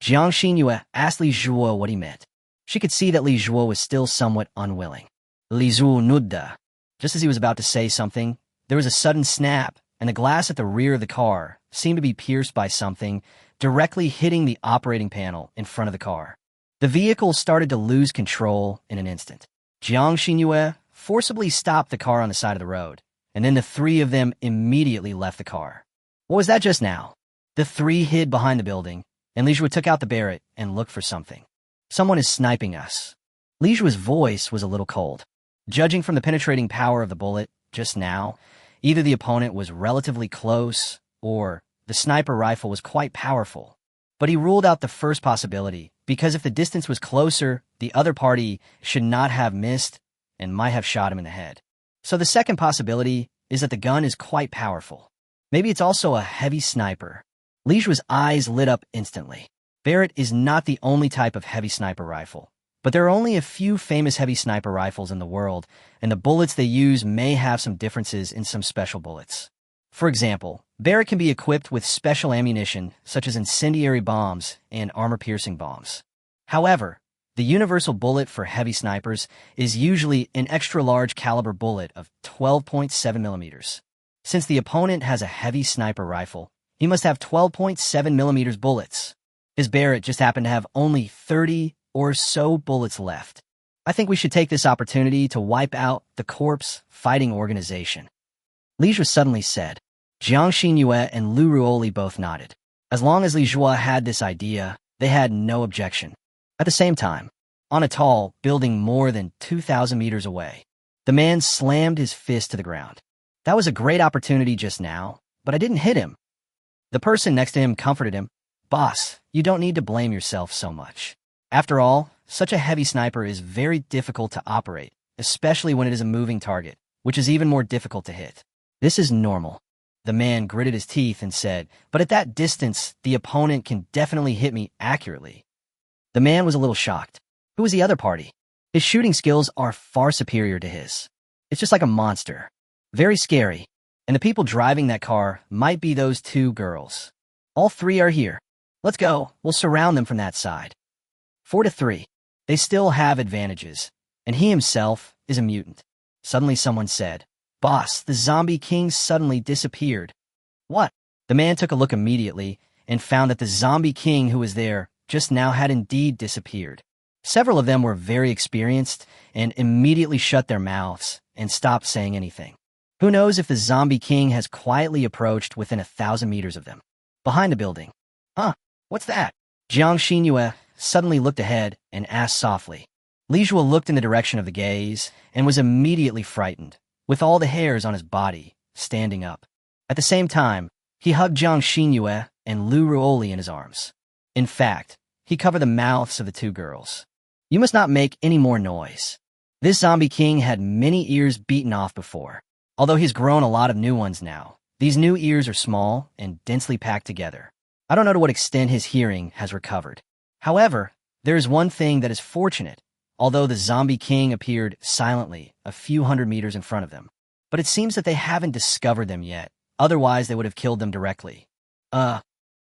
Jiang Xinyue asked Li Zhuo what he meant. She could see that Li Zhuo was still somewhat unwilling. Li Zhuo nudda. Just as he was about to say something, there was a sudden snap, and the glass at the rear of the car seemed to be pierced by something, directly hitting the operating panel in front of the car. The vehicle started to lose control in an instant. Jiang Xinyue forcibly stopped the car on the side of the road, and then the three of them immediately left the car. What was that just now? The three hid behind the building, and Li Zhuo took out the Barrett and looked for something. Someone is sniping us. Li Zhuo's voice was a little cold. Judging from the penetrating power of the bullet just now, either the opponent was relatively close or the sniper rifle was quite powerful. But he ruled out the first possibility, because if the distance was closer, the other party should not have missed and might have shot him in the head. So the second possibility is that the gun is quite powerful. Maybe it's also a heavy sniper. Li Zhuo's eyes lit up instantly. Barrett is not the only type of heavy sniper rifle, but there are only a few famous heavy sniper rifles in the world, and the bullets they use may have some differences in some special bullets. For example, Barrett can be equipped with special ammunition such as incendiary bombs and armor-piercing bombs. However, the universal bullet for heavy snipers is usually an extra-large caliber bullet of 12.7 millimeters. Since the opponent has a heavy sniper rifle, he must have 12.7 millimeters bullets. His Barrett just happened to have only 30 or so bullets left. I think we should take this opportunity to wipe out the corpse fighting organization. Li Zhuo suddenly said. Jiang Xinyue and Lu Ruoli both nodded. As long as Li Zhuo had this idea, they had no objection. At the same time, on a tall building more than 2,000 meters away, the man slammed his fist to the ground. That was a great opportunity just now, but I didn't hit him. The person next to him comforted him. Boss, you don't need to blame yourself so much. After all, such a heavy sniper is very difficult to operate, especially when it is a moving target, which is even more difficult to hit. This is normal. The man gritted his teeth and said, but at that distance, the opponent can definitely hit me accurately. The man was a little shocked. Who was the other party? His shooting skills are far superior to his. It's just like a monster. Very scary. And the people driving that car might be those two girls. All three are here. Let's go. We'll surround them from that side. 4-3. They still have advantages, and he himself is a mutant. Suddenly someone said, Boss, the zombie king suddenly disappeared. What? The man took a look immediately and found that the zombie king who was there just now had indeed disappeared. Several of them were very experienced and immediately shut their mouths and stopped saying anything. Who knows if the zombie king has quietly approached within 1,000 meters of them. Behind the building. Huh? What's that? Jiang Xinyue suddenly looked ahead and asked softly. Li Zhuo looked in the direction of the gaze and was immediately frightened, with all the hairs on his body standing up. At the same time, he hugged Jiang Xinyue and Lu Ruoli in his arms. In fact, he covered the mouths of the two girls. You must not make any more noise. This zombie king had many ears beaten off before. Although he's grown a lot of new ones now, these new ears are small and densely packed together. I don't know to what extent his hearing has recovered. However, there is one thing that is fortunate, although the zombie king appeared silently a few hundred meters in front of them. But it seems that they haven't discovered them yet, otherwise they would have killed them directly.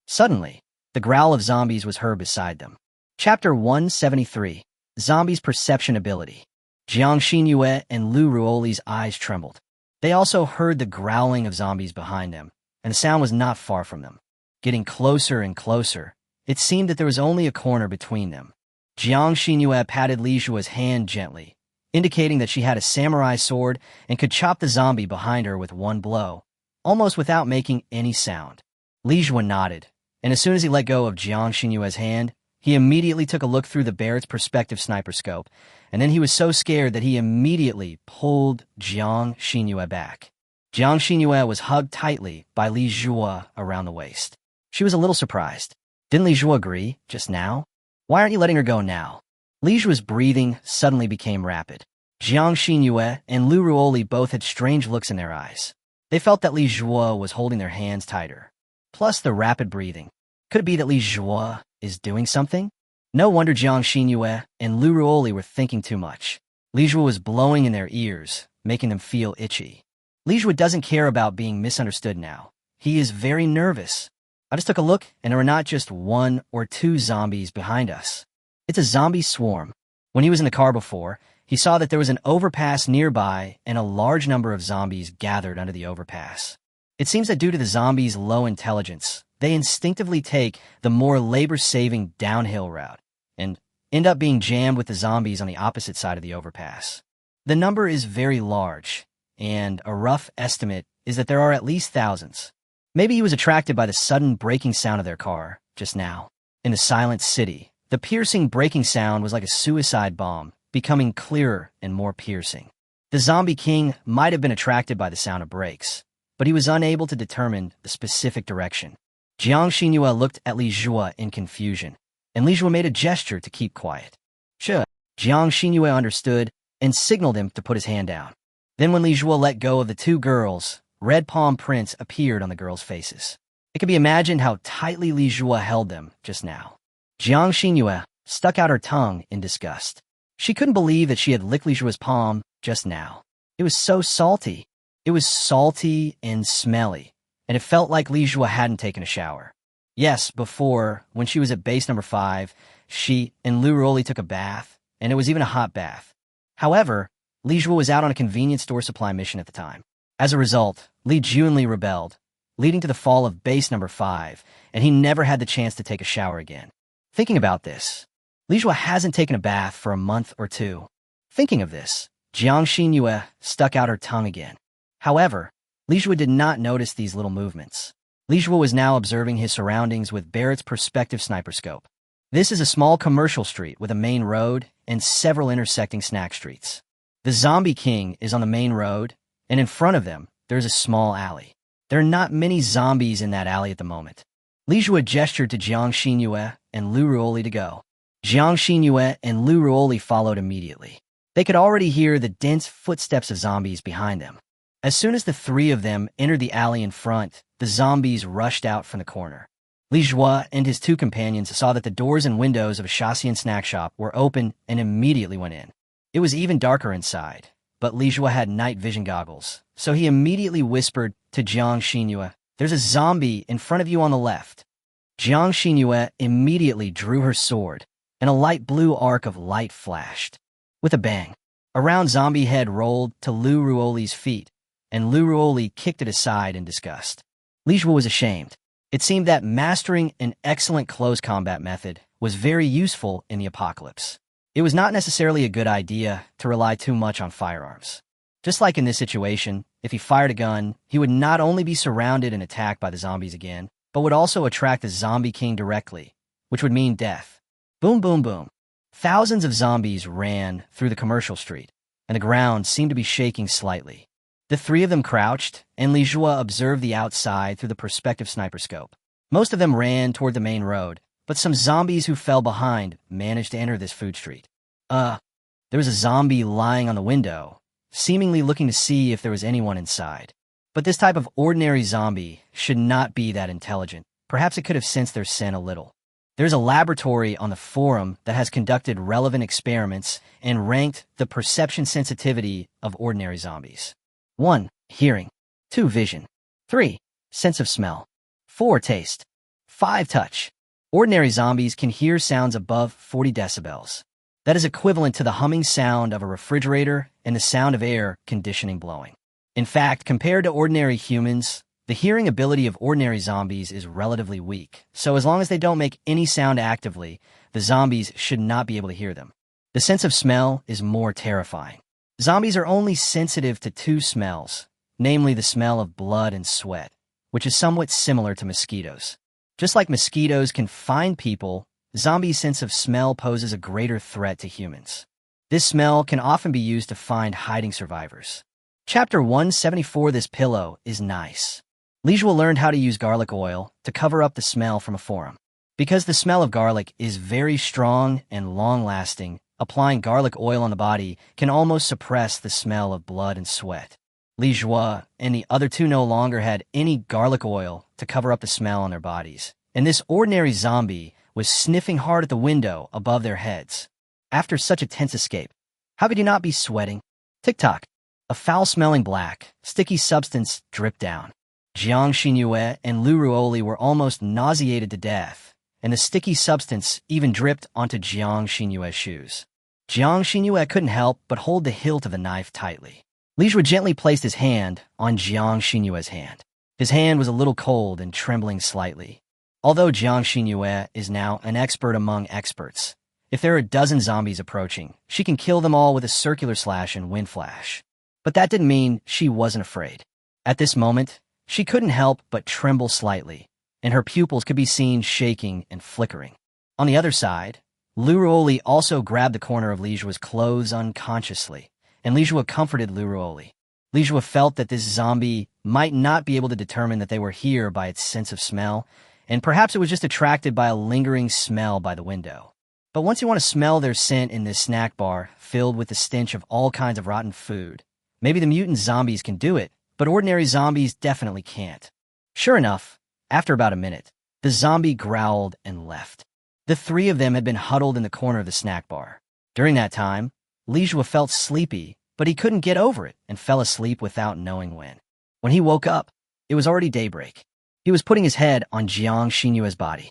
Suddenly, the growl of zombies was heard beside them. Chapter 173. Zombie's perception ability. Jiang Xinyue and Lu Ruoli's eyes trembled. They also heard the growling of zombies behind them, and the sound was not far from them. Getting closer and closer, it seemed that there was only a corner between them. Jiang Xinyue patted Li Zhua's hand gently, indicating that she had a samurai sword and could chop the zombie behind her with one blow, almost without making any sound. Li Zhua nodded, and as soon as he let go of Jiang Xinyue's hand, he immediately took a look through the Barrett's perspective sniper scope, and then he was so scared that he immediately pulled Jiang Xinyue back. Jiang Xinyue was hugged tightly by Li Zhua around the waist. She was a little surprised. Didn't Li Zhua agree just now? Why aren't you letting her go now? Li Zhua's breathing suddenly became rapid. Jiang Xinyue and Lu Ruoli both had strange looks in their eyes. They felt that Li Zhua was holding their hands tighter. Plus the rapid breathing. Could it be that Li Zhua is doing something? No wonder Jiang Xinyue and Lu Ruoli were thinking too much. Li Zhua was blowing in their ears, making them feel itchy. Li Zhua doesn't care about being misunderstood now. He is very nervous. I just took a look, and there were not just 1 or 2 zombies behind us. It's a zombie swarm. When he was in the car before, he saw that there was an overpass nearby and a large number of zombies gathered under the overpass. It seems that due to the zombies' low intelligence, they instinctively take the more labor-saving downhill route and end up being jammed with the zombies on the opposite side of the overpass. The number is very large, and a rough estimate is that there are at least thousands. Maybe he was attracted by the sudden braking sound of their car just now. In the silent city, the piercing braking sound was like a suicide bomb, becoming clearer and more piercing. The zombie king might have been attracted by the sound of brakes, but he was unable to determine the specific direction. Jiang Xinyue looked at Li Zhua in confusion, and Li Zhua made a gesture to keep quiet. Sure. Jiang Xinyue understood and signaled him to put his hand down. Then when Li Zhua let go of the 2 girls, red palm prints appeared on the girls' faces. It can be imagined how tightly Li Zhua held them just now. Jiang Xinyue stuck out her tongue in disgust. She couldn't believe that she had licked Li Zhua's palm just now. It was so salty. It was salty and smelly, and it felt like Li Zhua hadn't taken a shower. Yes, before, when she was at base number 5, she and Lu Ruoli took a bath, and it was even a hot bath. However, Li Zhua was out on a convenience store supply mission at the time. As a result, Li Junli rebelled, leading to the fall of base number 5, and he never had the chance to take a shower again. Thinking about this, Li Zhua hasn't taken a bath for a month or 2. Thinking of this, Jiang Xinyue stuck out her tongue again. However, Li Zhua did not notice these little movements. Li Zhua was now observing his surroundings with Barrett's perspective sniper scope. This is a small commercial street with a main road and several intersecting snack streets. The Zombie King is on the main road, and in front of them, there is a small alley. There are not many zombies in that alley at the moment. Li Zhua gestured to Jiang Xinyue and Lu Ruoli to go. Jiang Xinyue and Lu Ruoli followed immediately. They could already hear the dense footsteps of zombies behind them. As soon as the 3 of them entered the alley in front, the zombies rushed out from the corner. Li Zhua and his 2 companions saw that the doors and windows of a Shaxian snack shop were open and immediately went in. It was even darker inside, but Li Zhua had night vision goggles, so he immediately whispered to Jiang Xinyue, "There's a zombie in front of you on the left." Jiang Xinyue immediately drew her sword, and a light blue arc of light flashed. With a bang, a round zombie head rolled to Lu Ruoli's feet, and Lu Ruoli kicked it aside in disgust. Li Zhua was ashamed. It seemed that mastering an excellent close combat method was very useful in the apocalypse. It was not necessarily a good idea to rely too much on firearms. Just like in this situation, if he fired a gun, he would not only be surrounded and attacked by the zombies again, but would also attract the Zombie King directly, which would mean death. Boom, boom, boom. Thousands of zombies ran through the commercial street, and the ground seemed to be shaking slightly. The 3 of them crouched, and Li Zhua observed the outside through the perspective sniper scope. Most of them ran toward the main road, but some zombies who fell behind managed to enter this food street. There was a zombie lying on the window, seemingly looking to see if there was anyone inside. But this type of ordinary zombie should not be that intelligent. Perhaps it could have sensed their scent a little. There's a laboratory on the forum that has conducted relevant experiments and ranked the perception sensitivity of ordinary zombies. 1. Hearing. 2. Vision. 3. Sense of smell. 4. Taste. 5. Touch. Ordinary zombies can hear sounds above 40 decibels. That is equivalent to the humming sound of a refrigerator and the sound of air conditioning blowing. In fact, compared to ordinary humans, the hearing ability of ordinary zombies is relatively weak, so as long as they don't make any sound actively, the zombies should not be able to hear them. The sense of smell is more terrifying. Zombies are only sensitive to two smells, namely the smell of blood and sweat, which is somewhat similar to mosquitoes. Just like mosquitoes can find people, zombies' sense of smell poses a greater threat to humans. This smell can often be used to find hiding survivors. Chapter 174. This pillow is nice. Lijua learned how to use garlic oil to cover up the smell from a forum. Because the smell of garlic is very strong and long-lasting, applying garlic oil on the body can almost suppress the smell of blood and sweat. Lijua and the other two no longer had any garlic oil to cover up the smell on their bodies, and this ordinary zombie was sniffing hard at the window above their heads. After such a tense escape, how could you not be sweating? Tick-tock. A foul-smelling black, sticky substance dripped down. Jiang Xinyue and Lu Ruoli were almost nauseated to death, and the sticky substance even dripped onto Jiang Xinyue's shoes. Jiang Xinyue couldn't help but hold the hilt of the knife tightly. Lijua gently placed his hand on Jiang Xinyue's hand. His hand was a little cold and trembling slightly. Although Jiang Xinyue is now an expert among experts, if there are a dozen zombies approaching, she can kill them all with a circular slash and wind flash. But that didn't mean she wasn't afraid. At this moment, she couldn't help but tremble slightly, and her pupils could be seen shaking and flickering. On the other side, Lu Ruoli also grabbed the corner of Lijua's clothes unconsciously, and Lijua comforted Lu Ruoli. Lijua felt that this zombie might not be able to determine that they were here by its sense of smell, and perhaps it was just attracted by a lingering smell by the window. But once you want to smell their scent in this snack bar filled with the stench of all kinds of rotten food, maybe the mutant zombies can do it, but ordinary zombies definitely can't. Sure enough, after about a minute, the zombie growled and left. The three of them had been huddled in the corner of the snack bar. During that time, Lijua felt sleepy, but he couldn't get over it and fell asleep without knowing when. When he woke up, it was already daybreak. He was putting his head on Jiang Xinyue's body.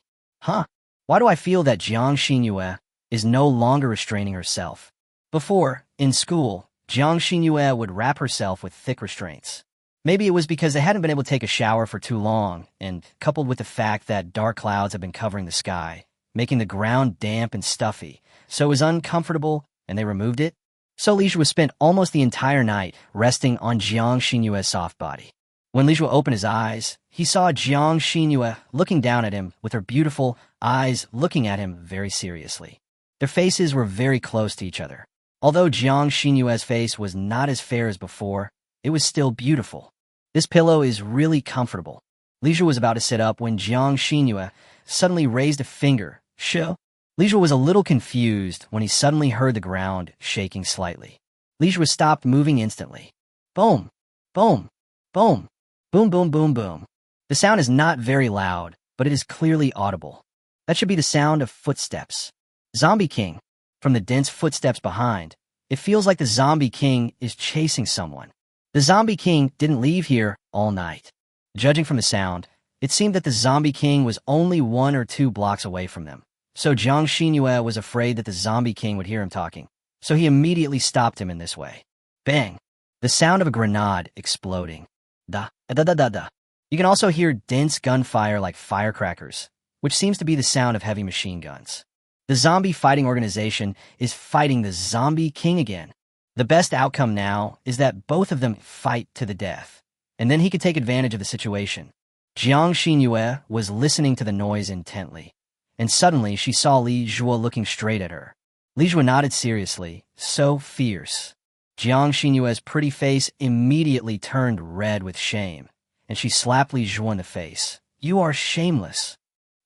Why do I feel that Jiang Xinyue is no longer restraining herself? Before, in school, Jiang Xinyue would wrap herself with thick restraints. Maybe it was because they hadn't been able to take a shower for too long, and coupled with the fact that dark clouds had been covering the sky, making the ground damp and stuffy, so it was uncomfortable, and they removed it. So Lijua spent almost the entire night resting on Jiang Xinyue's soft body. When Lijua opened his eyes, he saw Jiang Xinyue looking down at him with her beautiful eyes looking at him very seriously. Their faces were very close to each other. Although Jiang Xinyue's face was not as fair as before, it was still beautiful. This pillow is really comfortable. Lijua was about to sit up when Jiang Xinyue suddenly raised a finger. Shoo. Lijua was a little confused when he suddenly heard the ground shaking slightly. Lijua stopped moving instantly. Boom, boom, boom, boom, boom, boom, boom. The sound is not very loud, but it is clearly audible. That should be the sound of footsteps. Zombie King. From the dense footsteps behind, it feels like the Zombie King is chasing someone. The Zombie King didn't leave here all night. Judging from the sound, it seemed that the Zombie King was only 1 or 2 blocks away from them. So Jiang Xinyue was afraid that the Zombie King would hear him talking, so he immediately stopped him in this way. Bang! The sound of a grenade exploding. Da, da, da, da, da. You can also hear dense gunfire like firecrackers, which seems to be the sound of heavy machine guns. The zombie fighting organization is fighting the Zombie King again. The best outcome now is that both of them fight to the death, and then he could take advantage of the situation. Jiang Xinyue was listening to the noise intently, and suddenly she saw Lijua looking straight at her. Lijua nodded seriously, so fierce. Jiang Xinyue's pretty face immediately turned red with shame, and she slapped Lijua in the face. You are shameless.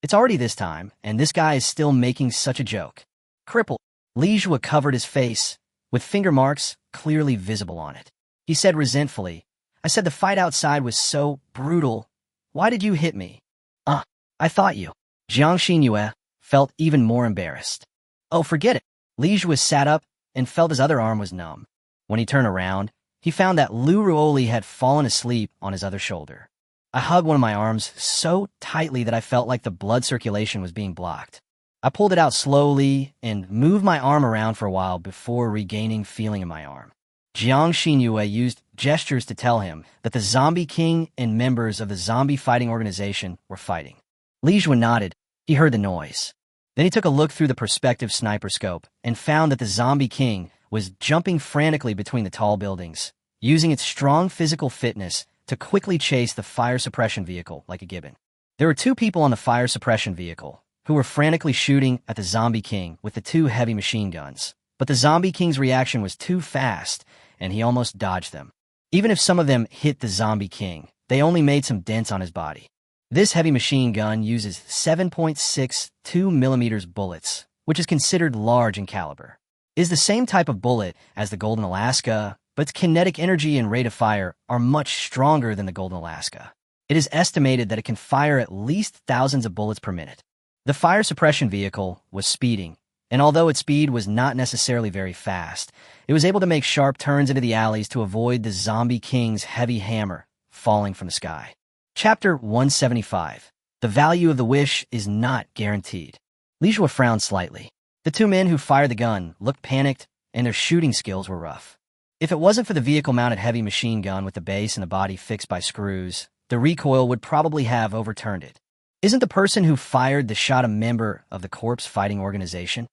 It's already this time, and this guy is still making such a joke. Cripple. Lijua covered his face, with finger marks clearly visible on it. He said resentfully, I said the fight outside was so brutal. Why did you hit me? I thought you. Jiang Xinyue felt even more embarrassed. Oh, forget it. Lijua sat up and felt his other arm was numb. When he turned around, he found that Lu Ruoli had fallen asleep on his other shoulder. I hugged one of my arms so tightly that I felt like the blood circulation was being blocked. I pulled it out slowly and moved my arm around for a while before regaining feeling in my arm. Jiang Xinyue used gestures to tell him that the Zombie King and members of the zombie fighting organization were fighting. Li Zhuo nodded. He heard the noise. Then he took a look through the perspective sniper scope and found that the Zombie King was jumping frantically between the tall buildings, using its strong physical fitness to quickly chase the fire suppression vehicle like a gibbon. There were two people on the fire suppression vehicle who were frantically shooting at the Zombie King with the two heavy machine guns, but the Zombie King's reaction was too fast and he almost dodged them. Even if some of them hit the Zombie King, they only made some dents on his body. This heavy machine gun uses 7.62 millimeters bullets, which is considered large in caliber. It is the same type of bullet as the Golden Alaska, but its kinetic energy and rate of fire are much stronger than the Golden Alaska. It is estimated that it can fire at least thousands of bullets per minute. The fire suppression vehicle was speeding, and although its speed was not necessarily very fast, it was able to make sharp turns into the alleys to avoid the Zombie King's heavy hammer falling from the sky. Chapter 175. The value of the wish is not guaranteed. Li Zhuo frowned slightly. The two men who fired the gun looked panicked, and their shooting skills were rough. If it wasn't for the vehicle-mounted heavy machine gun with the base and the body fixed by screws, the recoil would probably have overturned it. Isn't the person who fired the shot a member of the corpse fighting organization?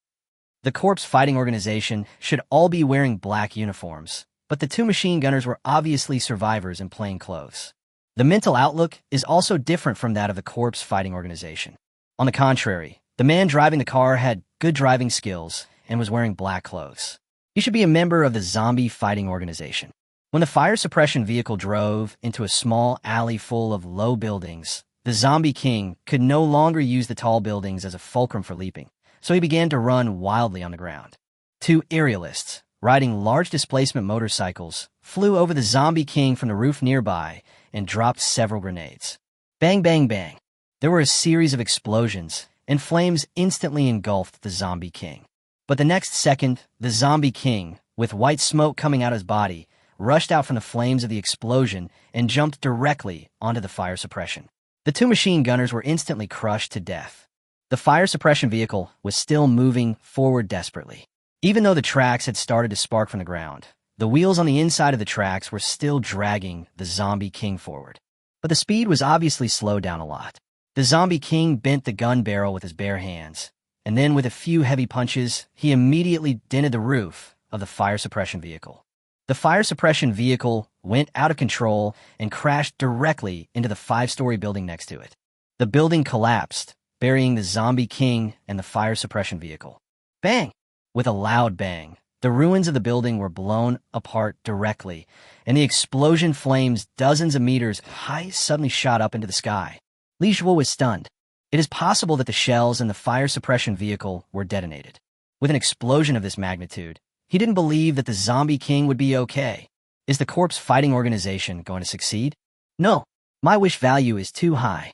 The corpse fighting organization should all be wearing black uniforms, but the two machine gunners were obviously survivors in plain clothes. The mental outlook is also different from that of the corpse fighting organization. On the contrary, the man driving the car had good driving skills and was wearing black clothes. He should be a member of the zombie fighting organization. When the fire suppression vehicle drove into a small alley full of low buildings, the Zombie King could no longer use the tall buildings as a fulcrum for leaping, so he began to run wildly on the ground. Two aerialists, riding large displacement motorcycles, flew over the Zombie King from the roof nearby and dropped several grenades. Bang, bang, bang. There were a series of explosions, and flames instantly engulfed the Zombie King. But the next second, the Zombie King, with white smoke coming out of his body, rushed out from the flames of the explosion and jumped directly onto the fire suppression. The two machine gunners were instantly crushed to death. The fire suppression vehicle was still moving forward desperately. Even though the tracks had started to spark from the ground, the wheels on the inside of the tracks were still dragging the Zombie King forward. But the speed was obviously slowed down a lot. The Zombie King bent the gun barrel with his bare hands, and then with a few heavy punches, he immediately dented the roof of the fire suppression vehicle. The fire suppression vehicle went out of control and crashed directly into the 5-story building next to it. The building collapsed, burying the Zombie King and the fire suppression vehicle. Bang! With a loud bang, the ruins of the building were blown apart directly, and the explosion flames dozens of meters high suddenly shot up into the sky. Li Zhuo was stunned. It is possible that the shells in the fire suppression vehicle were detonated. With an explosion of this magnitude, he didn't believe that the Zombie King would be okay. Is the corpse fighting organization going to succeed? No, my wish value is too high.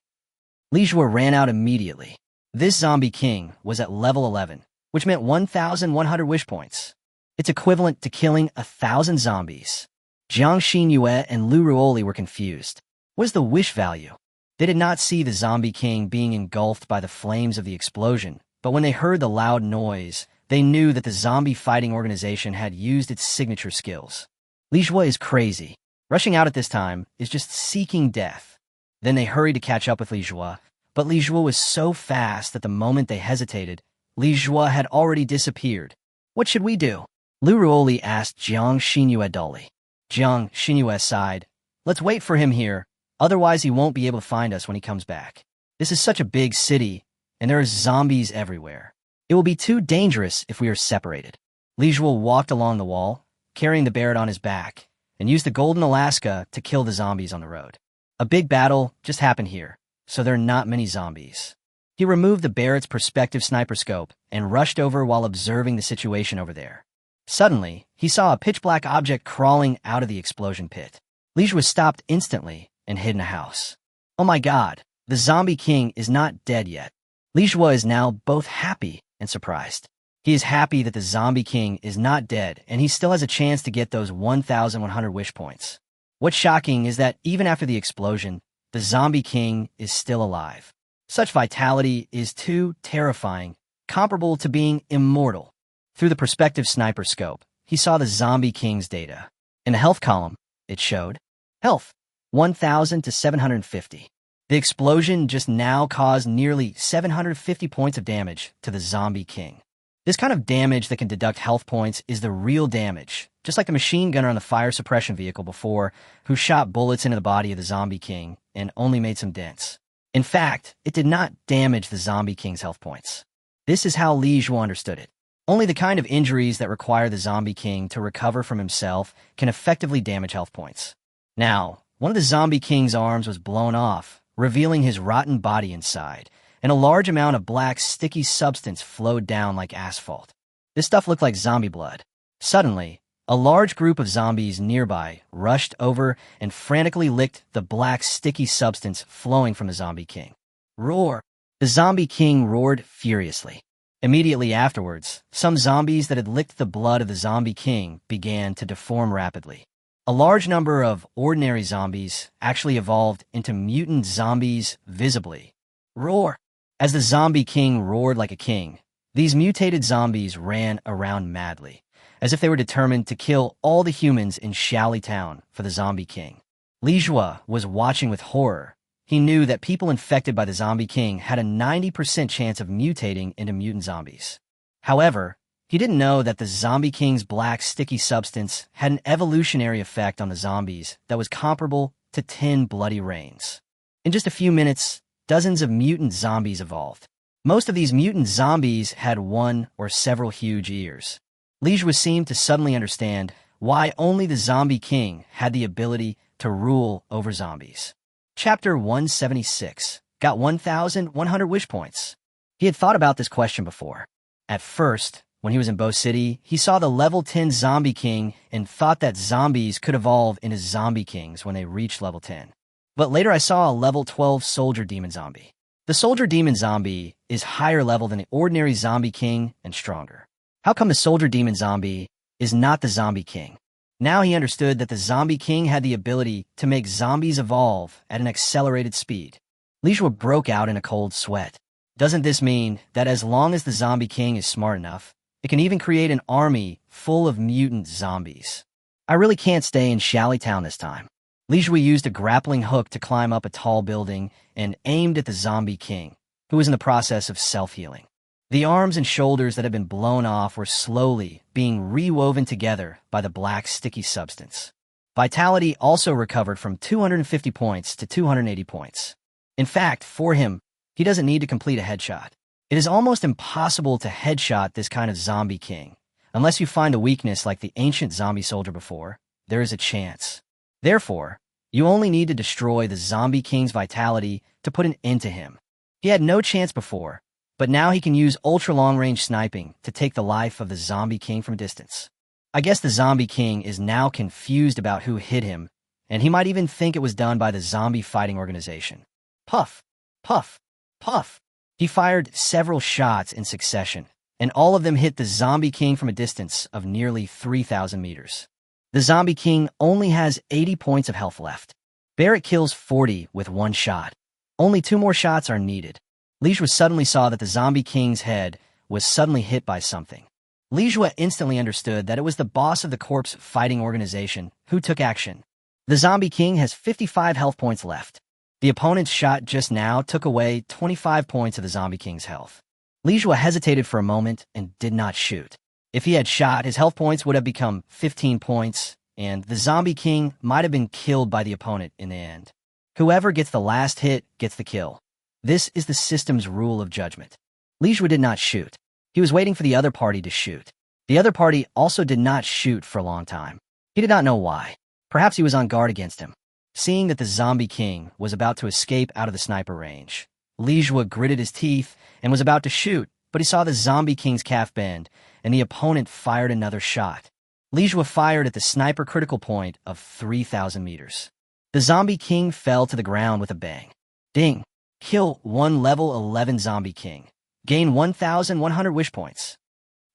Li Zhuo ran out immediately. This Zombie King was at level 11, which meant 1,100 wish points. It's equivalent to killing 1,000 zombies. Jiang Xinyue and Lu Ruoli were confused. What is the wish value? They did not see the Zombie King being engulfed by the flames of the explosion, but when they heard the loud noise, they knew that the zombie fighting organization had used its signature skills. Li Zhuo is crazy. Rushing out at this time is just seeking death. Then they hurried to catch up with Li Zhuo, but Li Zhuo was so fast that the moment they hesitated, Li Zhuo had already disappeared. What should we do? Lu Ruoli asked Jiang Xinyue dully. Jiang Xinyue sighed. Let's wait for him here, otherwise he won't be able to find us when he comes back. This is such a big city, and there are zombies everywhere. It will be too dangerous if we are separated. Li Zhuo walked along the wall, carrying the Barrett on his back, and used the Golden Alaska to kill the zombies on the road. A big battle just happened here, so there are not many zombies. He removed the Barrett's perspective sniper scope and rushed over while observing the situation over there. Suddenly, he saw a pitch-black object crawling out of the explosion pit. Li Zhuo stopped instantly and hid in a house. Oh my god, the Zombie King is not dead yet. Li Zhuo is now both happy and surprised. He is happy that the Zombie King is not dead and he still has a chance to get those 1,100 wish points. What's shocking is that even after the explosion, the Zombie King is still alive. Such vitality is too terrifying comparable to being immortal. Through the perspective sniper scope, he saw the Zombie King's data. In the health column, it showed health 1,000 to 750. The explosion just now caused nearly 750 points of damage to the Zombie King. This kind of damage that can deduct health points is the real damage, just like the machine gunner on the fire suppression vehicle before, who shot bullets into the body of the Zombie King and only made some dents. In fact, it did not damage the Zombie King's health points. This is how Li Zhuo understood it. Only the kind of injuries that require the Zombie King to recover from himself can effectively damage health points. Now, one of the Zombie King's arms was blown off, revealing his rotten body inside, and a large amount of black, sticky substance flowed down like asphalt. This stuff looked like zombie blood. Suddenly, a large group of zombies nearby rushed over and frantically licked the black, sticky substance flowing from the Zombie King. Roar! The Zombie King roared furiously. Immediately afterwards, some zombies that had licked the blood of the Zombie King began to deform rapidly. A large number of ordinary zombies actually evolved into mutant zombies visibly. Roar! As the Zombie King roared like a king, these mutated zombies ran around madly, as if they were determined to kill all the humans in Xiaoli Town for the Zombie King. Li Zhuo was watching with horror. He knew that people infected by the Zombie King had a 90% chance of mutating into mutant zombies. However, he didn't know that the Zombie King's black, sticky substance had an evolutionary effect on the zombies that was comparable to 10 bloody rains. In just a few minutes, dozens of mutant zombies evolved. Most of these mutant zombies had one or several huge ears. Li Zhuo seemed to suddenly understand why only the Zombie King had the ability to rule over zombies. Chapter 176 got 1,100 wish points. He had thought about this question before. At first, when he was in Bo City, he saw the level 10 Zombie King and thought that zombies could evolve into Zombie Kings when they reached level 10. But later I saw a level 12 Soldier Demon Zombie. The Soldier Demon Zombie is higher level than the ordinary Zombie King and stronger. How come the Soldier Demon Zombie is not the Zombie King? Now he understood that the Zombie King had the ability to make zombies evolve at an accelerated speed. Li Zhuo broke out in a cold sweat. Doesn't this mean that as long as the Zombie King is smart enough, it can even create an army full of mutant zombies? I really can't stay in Xiaoli Town this time. Li Zhuo used a grappling hook to climb up a tall building and aimed at the Zombie King, who was in the process of self-healing. The arms and shoulders that had been blown off were slowly being rewoven together by the black, sticky substance. Vitality also recovered from 250 points to 280 points. In fact, for him, he doesn't need to complete a headshot. It is almost impossible to headshot this kind of Zombie King. Unless you find a weakness like the ancient zombie soldier before, there is a chance. Therefore, you only need to destroy the Zombie King's vitality to put an end to him. He had no chance before, but now he can use ultra-long-range sniping to take the life of the Zombie King from a distance. I guess the Zombie King is now confused about who hit him, and he might even think it was done by the zombie fighting organization. Puff, puff, puff. He fired several shots in succession, and all of them hit the Zombie King from a distance of nearly 3,000 meters. The Zombie King only has 80 points of health left. Barrett kills 40 with one shot. Only 2 more shots are needed. Li Zhuo suddenly saw that the Zombie King's head was suddenly hit by something. Li Zhuo instantly understood that it was the boss of the corpse fighting organization who took action. The Zombie King has 55 health points left. The opponent's shot just now took away 25 points of the Zombie King's health. Li Zhuo hesitated for a moment and did not shoot. If he had shot, his health points would have become 15 points, and the Zombie King might have been killed by the opponent in the end. Whoever gets the last hit gets the kill. This is the system's rule of judgment. Li Zhuo did not shoot. He was waiting for the other party to shoot. The other party also did not shoot for a long time. He did not know why. Perhaps he was on guard against him. Seeing that the Zombie King was about to escape out of the sniper range, Li Zhuo gritted his teeth and was about to shoot, but he saw the Zombie King's calf bend, and the opponent fired another shot. Li Zhuo fired at the sniper critical point of 3,000 meters. The Zombie King fell to the ground with a bang. Ding! Kill 1 level 11 Zombie King. Gain 1,100 wish points.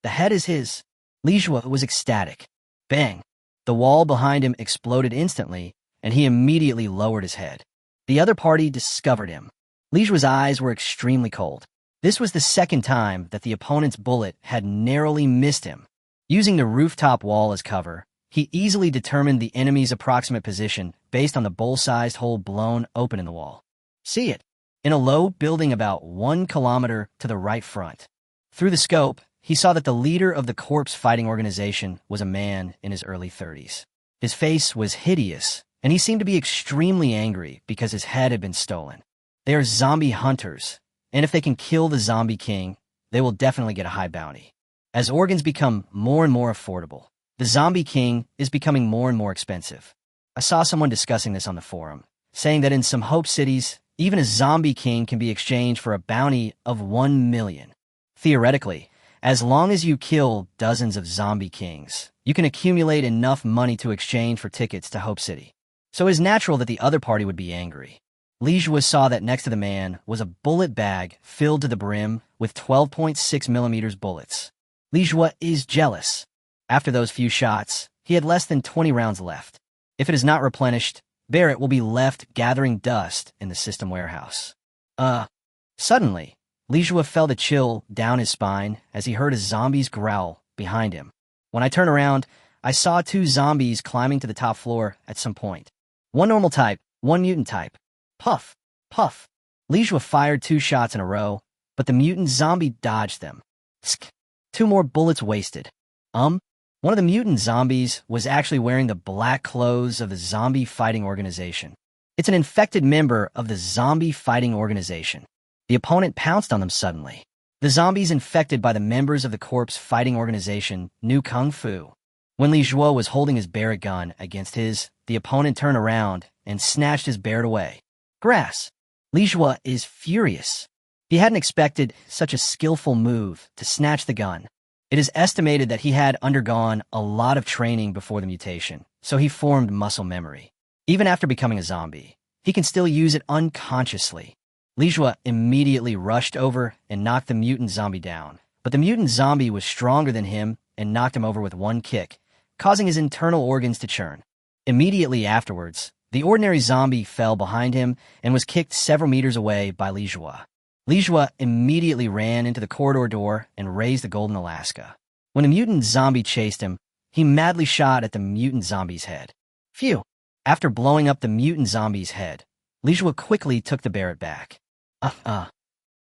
The head is his. Li Zhuo was ecstatic. Bang! The wall behind him exploded instantly, and he immediately lowered his head. The other party discovered him. Li Zhuo's eyes were extremely cold. This was the second time that the opponent's bullet had narrowly missed him. Using the rooftop wall as cover, he easily determined the enemy's approximate position based on the bowl-sized hole blown open in the wall. See it? In a low building about 1 kilometer to the right front. Through the scope, he saw that the leader of the corpse fighting organization was a man in his early 30s. His face was hideous, and he seemed to be extremely angry because his head had been stolen. They are zombie hunters, and if they can kill the zombie king, they will definitely get a high bounty. As organs become more and more affordable, the zombie king is becoming more and more expensive. I saw someone discussing this on the forum, saying that in some Hope cities, even a zombie king can be exchanged for a bounty of 1 million. Theoretically, as long as you kill dozens of zombie kings, you can accumulate enough money to exchange for tickets to Hope City. So it is natural that the other party would be angry. Li Jue saw that next to the man was a bullet bag filled to the brim with 12.6 millimeters bullets. Li Jue is jealous. After those few shots, he had less than 20 rounds left. If it is not replenished, Barrett will be left gathering dust in the system warehouse. Suddenly, Li Jue felt a chill down his spine as he heard a zombie's growl behind him. When I turned around, I saw 2 zombies climbing to the top floor at some point. One normal type, one mutant type. Puff, puff. Li Jue fired 2 shots in a row, but the mutant zombie dodged them. Tsk. 2 more bullets wasted. One of the mutant zombies was actually wearing the black clothes of the zombie fighting organization. It's an infected member of the zombie fighting organization. The opponent pounced on them suddenly. The zombies infected by the members of the corpse fighting organization knew Kung Fu. When Li Jue was holding his Barrett gun against his, the opponent turned around and snatched his Barrett away. Grass. Li Jue is furious. He hadn't expected such a skillful move to snatch the gun. It is estimated that he had undergone a lot of training before the mutation, so he formed muscle memory. Even after becoming a zombie, he can still use it unconsciously. Li Jue immediately rushed over and knocked the mutant zombie down, but the mutant zombie was stronger than him and knocked him over with one kick, causing his internal organs to churn. Immediately afterwards, the ordinary zombie fell behind him and was kicked several meters away by Li Jue. Li Jue immediately ran into the corridor door and raised the golden Alaska. When the mutant zombie chased him, he madly shot at the mutant zombie's head. Phew! After blowing up the mutant zombie's head, Li Jue quickly took the Barrett back.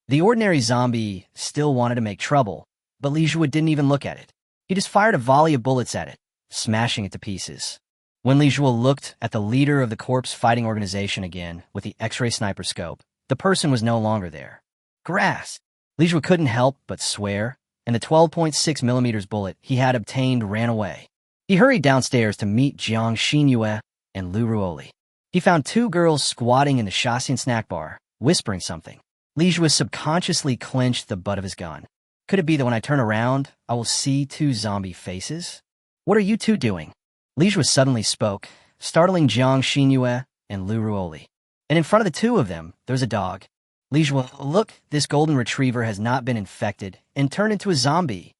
The ordinary zombie still wanted to make trouble, but Li Jue didn't even look at it. He just fired a volley of bullets at it, smashing it to pieces. When Li Jue looked at the leader of the corpse fighting organization again with the X-ray sniper scope, the person was no longer there. Grass! Li Jue couldn't help but swear, and the 12.6 millimeters bullet he had obtained ran away. He hurried downstairs to meet Jiang Xinyue and Lu Ruoli. He found 2 girls squatting in the Shaxian snack bar, whispering something. Li Jue subconsciously clenched the butt of his gun. Could it be that when I turn around, I will see 2 zombie faces? What are you 2 doing? Li Jue suddenly spoke, startling Jiang Xinyue and Lu Ruoli. And in front of the 2 of them, there's a dog. Li Jue, look, this golden retriever has not been infected and turned into a zombie.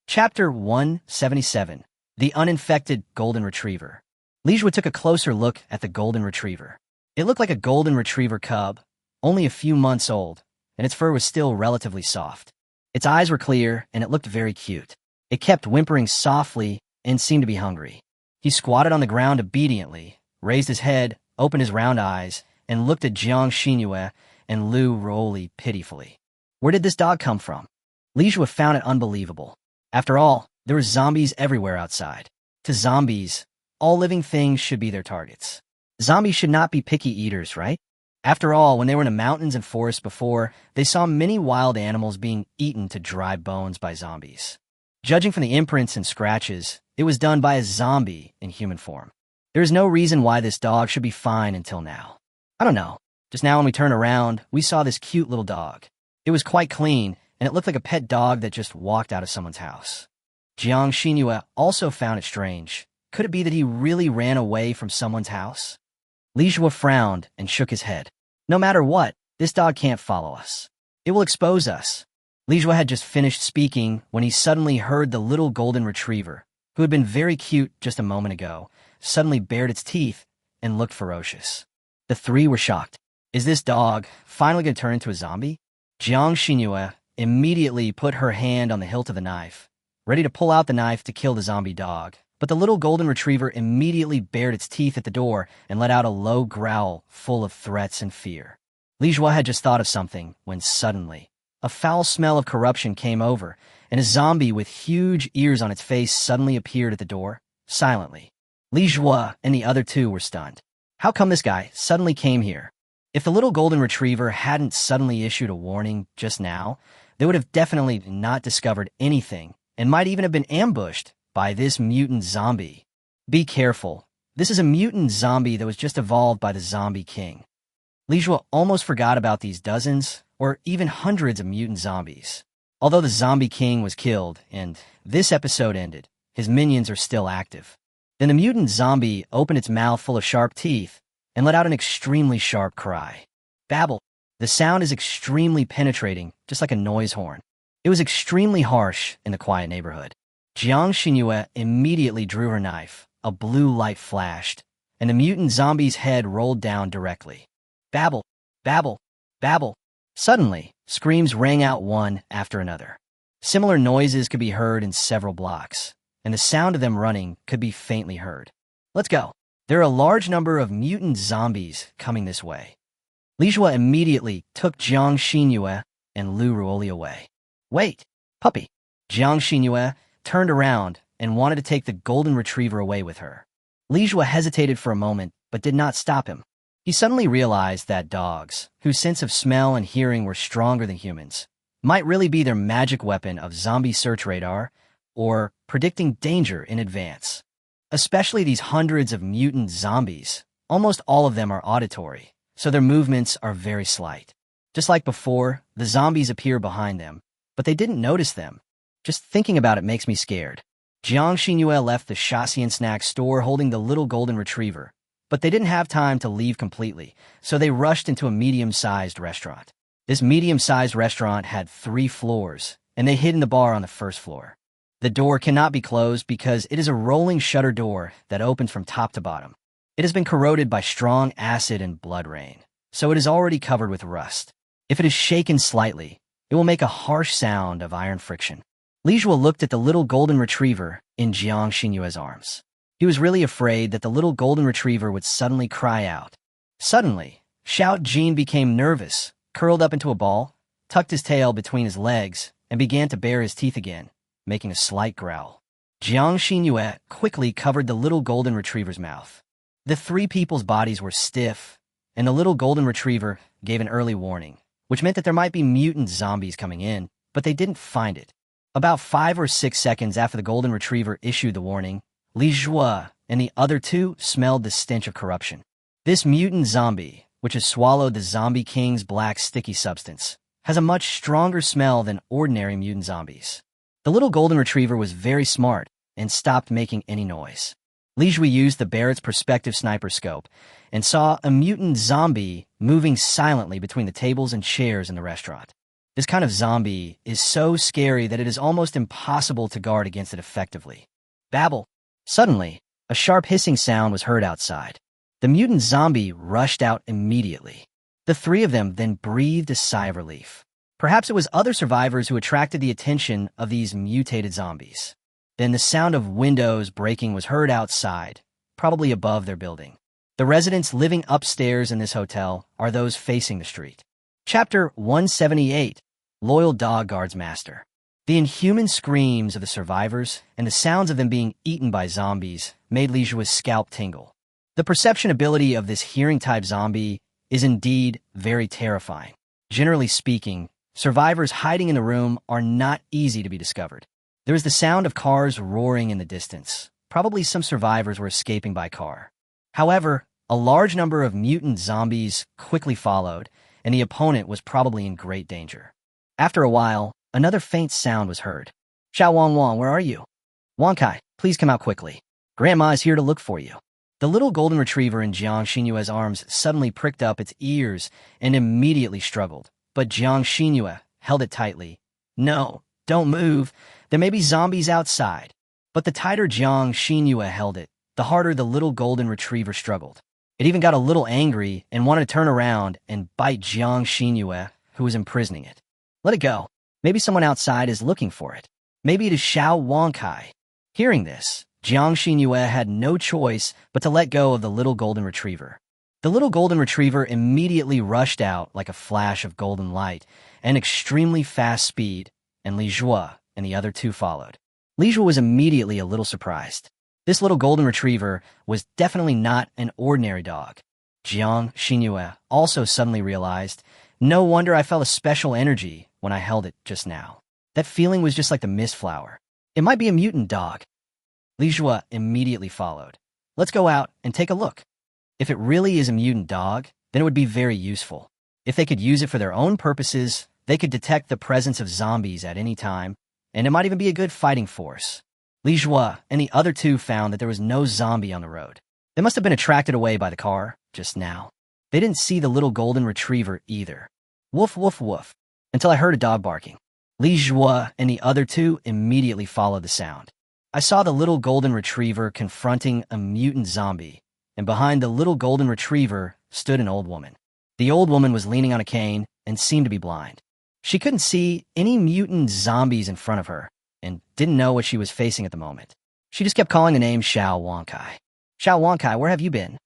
Chapter 177, The Uninfected Golden Retriever. Li Jue took a closer look at the golden retriever. It looked like a golden retriever cub, only a few months old, and its fur was still relatively soft. Its eyes were clear, and it looked very cute. It kept whimpering softly and seemed to be hungry. He squatted on the ground obediently, raised his head, opened his round eyes, and looked at Jiang Xinyue and Lu Ruoli pitifully. Where did this dog come from? Li Jue found it unbelievable. After all, there were zombies everywhere outside. To zombies, all living things should be their targets. Zombies should not be picky eaters, right? After all, when they were in the mountains and forests before, they saw many wild animals being eaten to dry bones by zombies. Judging from the imprints and scratches, it was done by a zombie in human form. There is no reason why this dog should be fine until now. I don't know. Just now when we turned around, we saw this cute little dog. It was quite clean, and it looked like a pet dog that just walked out of someone's house. Jiang Xinyue also found it strange. Could it be that he really ran away from someone's house? Li Jue frowned and shook his head. No matter what, this dog can't follow us. It will expose us. Li Jue had just finished speaking when he suddenly heard the little golden retriever, who had been very cute just a moment ago, suddenly bared its teeth and looked ferocious. The 3 were shocked. Is this dog finally going to turn into a zombie? Jiang Xinhua immediately put her hand on the hilt of the knife, ready to pull out the knife to kill the zombie dog. But the little golden retriever immediately bared its teeth at the door and let out a low growl full of threats and fear. Li Jue had just thought of something when suddenly a foul smell of corruption came over, and a zombie with huge ears on its face suddenly appeared at the door, silently. Li Jue and the other two were stunned. How come this guy suddenly came here? If the little golden retriever hadn't suddenly issued a warning just now, they would have definitely not discovered anything and might even have been ambushed by this mutant zombie. Be careful. This is a mutant zombie that was just evolved by the Zombie King. Li Jue almost forgot about these dozens or even hundreds of mutant zombies. Although the Zombie King was killed and this episode ended, his minions are still active. Then the mutant zombie opened its mouth full of sharp teeth and let out an extremely sharp cry. Babble. The sound is extremely penetrating, just like a noise horn. It was extremely harsh in the quiet neighborhood. Jiang Xinhua immediately drew her knife. A blue light flashed, and the mutant zombie's head rolled down directly. Babble, babble, babble. Suddenly, screams rang out one after another. Similar noises could be heard in several blocks, and the sound of them running could be faintly heard. Let's go. There are a large number of mutant zombies coming this way. Li Jue immediately took Jiang Xinhua and Lu Ruoli away. Wait, puppy. Jiang Xinhua turned around and wanted to take the golden retriever away with her. Li Jue hesitated for a moment, but did not stop him. He suddenly realized that dogs, whose sense of smell and hearing were stronger than humans, might really be their magic weapon of zombie search radar or predicting danger in advance. Especially these hundreds of mutant zombies. Almost all of them are auditory, so their movements are very slight. Just like before, the zombies appear behind them, but they didn't notice them. Just thinking about it makes me scared. Jiang Xinhua left the Shaxian snack store holding the little golden retriever, but they didn't have time to leave completely, so they rushed into a medium-sized restaurant. This medium-sized restaurant had 3 floors, and they hid in the bar on the first floor. The door cannot be closed because it is a rolling shutter door that opens from top to bottom. It has been corroded by strong acid and blood rain, so it is already covered with rust. If it is shaken slightly, it will make a harsh sound of iron friction. Li Jue looked at the little golden retriever in Jiang Xinhua's arms. He was really afraid that the little golden retriever would suddenly cry out. Suddenly, Xiao Jin became nervous, curled up into a ball, tucked his tail between his legs, and began to bare his teeth again, making a slight growl. Jiang Xinhua quickly covered the little golden retriever's mouth. The 3 people's bodies were stiff, and the little golden retriever gave an early warning, which meant that there might be mutant zombies coming in, but they didn't find it. About 5 or 6 seconds after the golden retriever issued the warning, Li Jue and the other 2 smelled the stench of corruption. This mutant zombie, which has swallowed the Zombie King's black sticky substance, has a much stronger smell than ordinary mutant zombies. The little golden retriever was very smart and stopped making any noise. Li Jue used the Barrett's perspective sniper scope and saw a mutant zombie moving silently between the tables and chairs in the restaurant. This kind of zombie is so scary that it is almost impossible to guard against it effectively. Babble. Suddenly, a sharp hissing sound was heard outside. The mutant zombie rushed out immediately. The 3 of them then breathed a sigh of relief. Perhaps it was other survivors who attracted the attention of these mutated zombies. Then the sound of windows breaking was heard outside, probably above their building. The residents living upstairs in this hotel are those facing the street. Chapter 178, Loyal Dog Guards Master. The inhuman screams of the survivors and the sounds of them being eaten by zombies made Li Jue's scalp tingle. The perception ability of this hearing-type zombie is indeed very terrifying. Generally speaking, survivors hiding in the room are not easy to be discovered. There is the sound of cars roaring in the distance. Probably some survivors were escaping by car. However, a large number of mutant zombies quickly followed, and the opponent was probably in great danger. After a while, another faint sound was heard. Xiao Wang Wang, where are you? Wang Kai, please come out quickly. Grandma is here to look for you. The little golden retriever in Jiang Xinhua's arms suddenly pricked up its ears and immediately struggled, but Jiang Xinhua held it tightly. No, don't move. There may be zombies outside. But the tighter Jiang Xinhua held it, the harder the little golden retriever struggled. It even got a little angry and wanted to turn around and bite Jiang Xinhua, who was imprisoning it. Let it go. Maybe someone outside is looking for it. Maybe it is Xiao Wangkai. Hearing this, Jiang Xinyue had no choice but to let go of the little golden retriever. The little golden retriever immediately rushed out like a flash of golden light and extremely fast speed, and Li Zhuo and the other two followed. Li Zhuo was immediately a little surprised. This little golden retriever was definitely not an ordinary dog. Jiang Xinyue also suddenly realized, no wonder I felt a special energy when I held it just now. That feeling was just like the mist flower. It might be a mutant dog. Li Zhuo immediately followed. Let's go out and take a look. If it really is a mutant dog, then it would be very useful. If they could use it for their own purposes, they could detect the presence of zombies at any time, and it might even be a good fighting force. Li Zhuo and the other two found that there was no zombie on the road. They must have been attracted away by the car just now. They didn't see the little golden retriever either. Woof, woof, woof, until I heard a dog barking. Li Zhuo and the other two immediately followed the sound. I saw the little golden retriever confronting a mutant zombie, and behind the little golden retriever stood an old woman. The old woman was leaning on a cane and seemed to be blind. She couldn't see any mutant zombies in front of her and didn't know what she was facing at the moment. She just kept calling the name Xiao Wangkai. Xiao Wangkai, where have you been?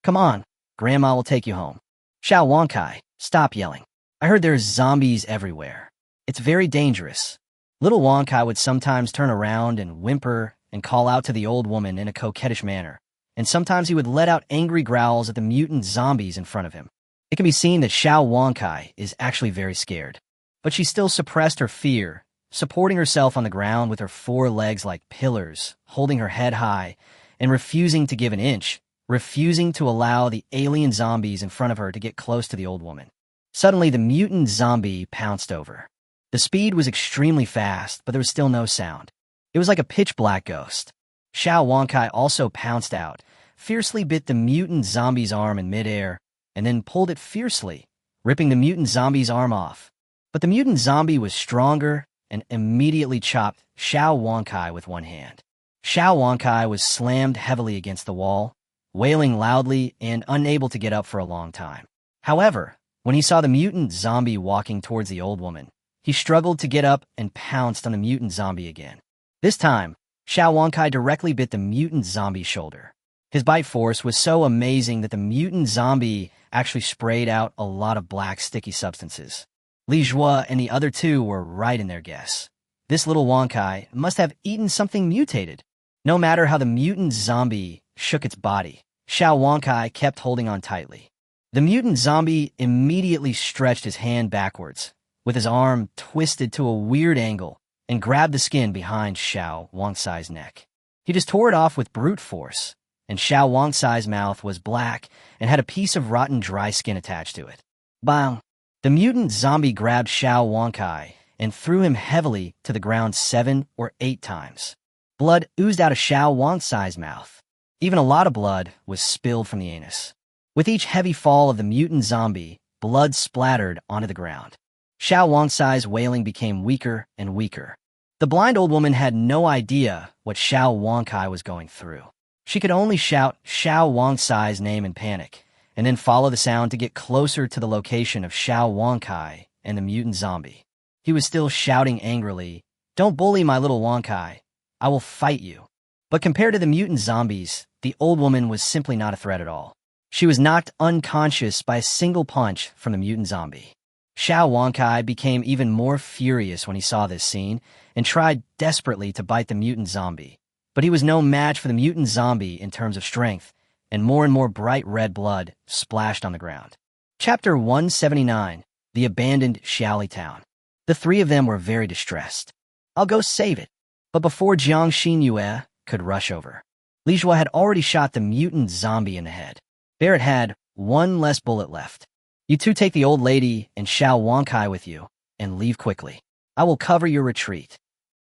Come on, Grandma will take you home. Xiao Wangkai, stop yelling. I heard there's zombies everywhere. It's very dangerous. Little Wangkai would sometimes turn around and whimper and call out to the old woman in a coquettish manner, and sometimes he would let out angry growls at the mutant zombies in front of him. It can be seen that Xiao Wangkai is actually very scared, but she still suppressed her fear, supporting herself on the ground with her 4 legs like pillars, holding her head high, and refusing to give an inch, refusing to allow the alien zombies in front of her to get close to the old woman. Suddenly, the mutant zombie pounced over. The speed was extremely fast, but there was still no sound. It was like a pitch-black ghost. Xiao Wangkai also pounced out, fiercely bit the mutant zombie's arm in midair, and then pulled it fiercely, ripping the mutant zombie's arm off. But the mutant zombie was stronger and immediately chopped Xiao Wangkai with one hand. Xiao Wangkai was slammed heavily against the wall, wailing loudly and unable to get up for a long time. However, when he saw the mutant zombie walking towards the old woman, he struggled to get up and pounced on the mutant zombie again. This time, Xiao Wangkai directly bit the mutant zombie's shoulder. His bite force was so amazing that the mutant zombie actually sprayed out a lot of black sticky substances. Li Zhuo and the other two were right in their guess. This little Wangkai must have eaten something mutated. No matter how the mutant zombie shook its body, Xiao Wangkai kept holding on tightly. The mutant zombie immediately stretched his hand backwards, with his arm twisted to a weird angle, and grabbed the skin behind Xiao Wangcai's neck. He just tore it off with brute force, and Xiao Wangcai's mouth was black and had a piece of rotten dry skin attached to it. Bang! The mutant zombie grabbed Xiao Wangkai and threw him heavily to the ground 7 or 8 times. Blood oozed out of Xiao Wangcai's mouth. Even a lot of blood was spilled from the anus. With each heavy fall of the mutant zombie, blood splattered onto the ground. Xiao Wangcai's wailing became weaker and weaker. The blind old woman had no idea what Xiao Wangkai was going through. She could only shout Xiao Wangcai's name in panic, and then follow the sound to get closer to the location of Xiao Wangkai and the mutant zombie. He was still shouting angrily, "Don't bully my little Wangkai. I will fight you." But compared to the mutant zombies, the old woman was simply not a threat at all. She was knocked unconscious by a single punch from the mutant zombie. Xiao Wangkai became even more furious when he saw this scene and tried desperately to bite the mutant zombie. But he was no match for the mutant zombie in terms of strength, and more bright red blood splashed on the ground. Chapter 179, The Abandoned Xiaoli Town. The 3 of them were very distressed. "I'll go save it." But before Jiang Xinyue could rush over, Li Zhuo had already shot the mutant zombie in the head. Barrett had 1 less bullet left. "You two take the old lady and Xiao Wangkai with you, and leave quickly. I will cover your retreat."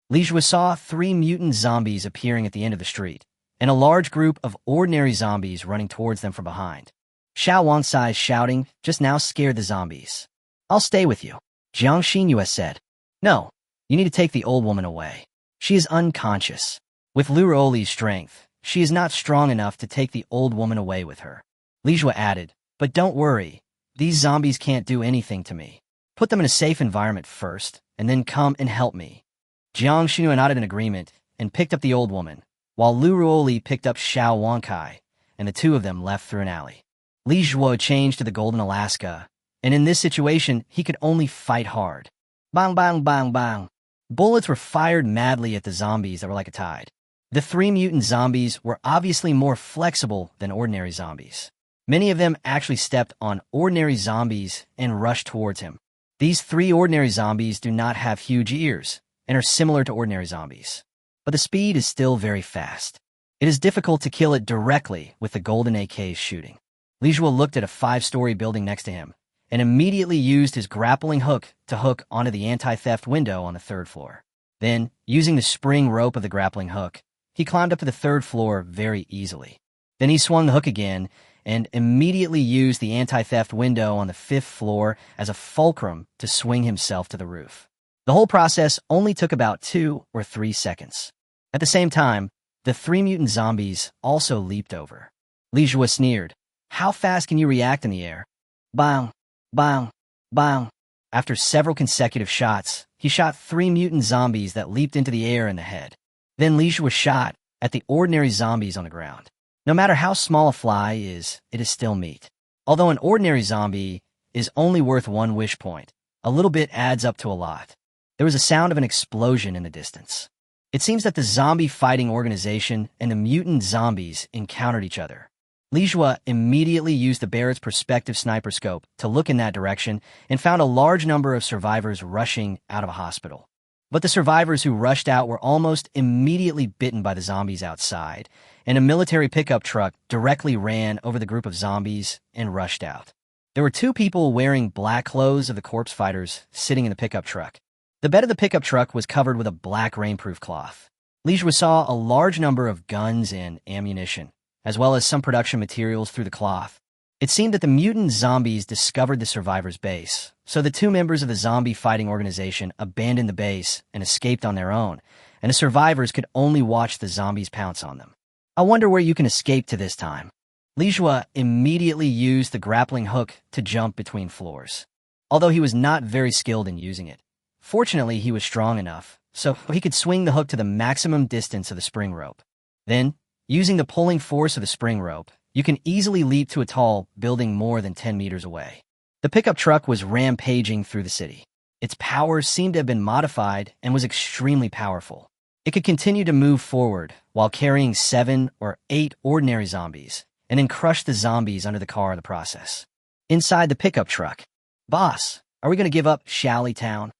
Li Zhuo saw 3 mutant zombies appearing at the end of the street, and a large group of ordinary zombies running towards them from behind. Xiao Wangcai's shouting just now scared the zombies. "I'll stay with you," Jiang Xinyue said. "No, you need to take the old woman away. She is unconscious. With Lu Oli's strength, she is not strong enough to take the old woman away with her." Li Zhuo added, "But don't worry. These zombies can't do anything to me. Put them in a safe environment first, and then come and help me. Jiang Xunyu nodded in agreement and picked up the old woman, while Lu Ruoli picked up Xiao Wankai, and the two of them left through an alley. Li Zhuo changed to the Golden Alaska, and in this situation, he could only fight hard. Bang, bang, bang, bang. Bullets were fired madly at the zombies that were like a tide. The three mutant zombies were obviously more flexible than ordinary zombies. Many of them actually stepped on ordinary zombies and rushed towards him. These three ordinary zombies do not have huge ears and are similar to ordinary zombies. But the speed is still very fast. It is difficult to kill it directly with the golden AK's shooting. Li Zhuo looked at a 5-story building next to him and immediately used his grappling hook to hook onto the anti-theft window on the 3rd floor. Then, using the spring rope of the grappling hook, he climbed up to the 3rd floor very easily. Then he swung the hook again and immediately used the anti-theft window on the 5th floor as a fulcrum to swing himself to the roof. The whole process only took about 2 or 3 seconds. At the same time, the 3 mutant zombies also leaped over. Li Zhuo sneered. How fast can you react in the air? Bang, bang, bang. After several consecutive shots, he shot 3 mutant zombies that leaped into the air in the head. Then Li Zhuo shot at the ordinary zombies on the ground. No matter how small a fly is, it is still meat. Although an ordinary zombie is only worth 1 wish point, a little bit adds up to a lot. There was a sound of an explosion in the distance. It seems that the zombie fighting organization and the mutant zombies encountered each other. Li Zhuo immediately used the Barrett's perspective sniper scope to look in that direction and found a large number of survivors rushing out of a hospital. But the survivors who rushed out were almost immediately bitten by the zombies outside, and a military pickup truck directly ran over the group of zombies and rushed out. There were 2 people wearing black clothes of the corpse fighters sitting in the pickup truck. The bed of the pickup truck was covered with a black rainproof cloth. Li Zhuo saw a large number of guns and ammunition, as well as some production materials through the cloth. It seemed that the mutant zombies discovered the survivors' base, so the 2 members of the zombie fighting organization abandoned the base and escaped on their own, and the survivors could only watch the zombies pounce on them. I wonder where you can escape to this time. Li Zhuo immediately used the grappling hook to jump between floors. Although he was not very skilled in using it, fortunately he was strong enough, so he could swing the hook to the maximum distance of the spring rope. Then, using the pulling force of the spring rope, you can easily leap to a tall building more than 10 meters away. The pickup truck was rampaging through the city. Its power seemed to have been modified and was extremely powerful. It could continue to move forward while carrying 7 or 8 ordinary zombies, and then crush the zombies under the car in the process. Inside the pickup truck, "Boss, are we going to give up Shally Town?"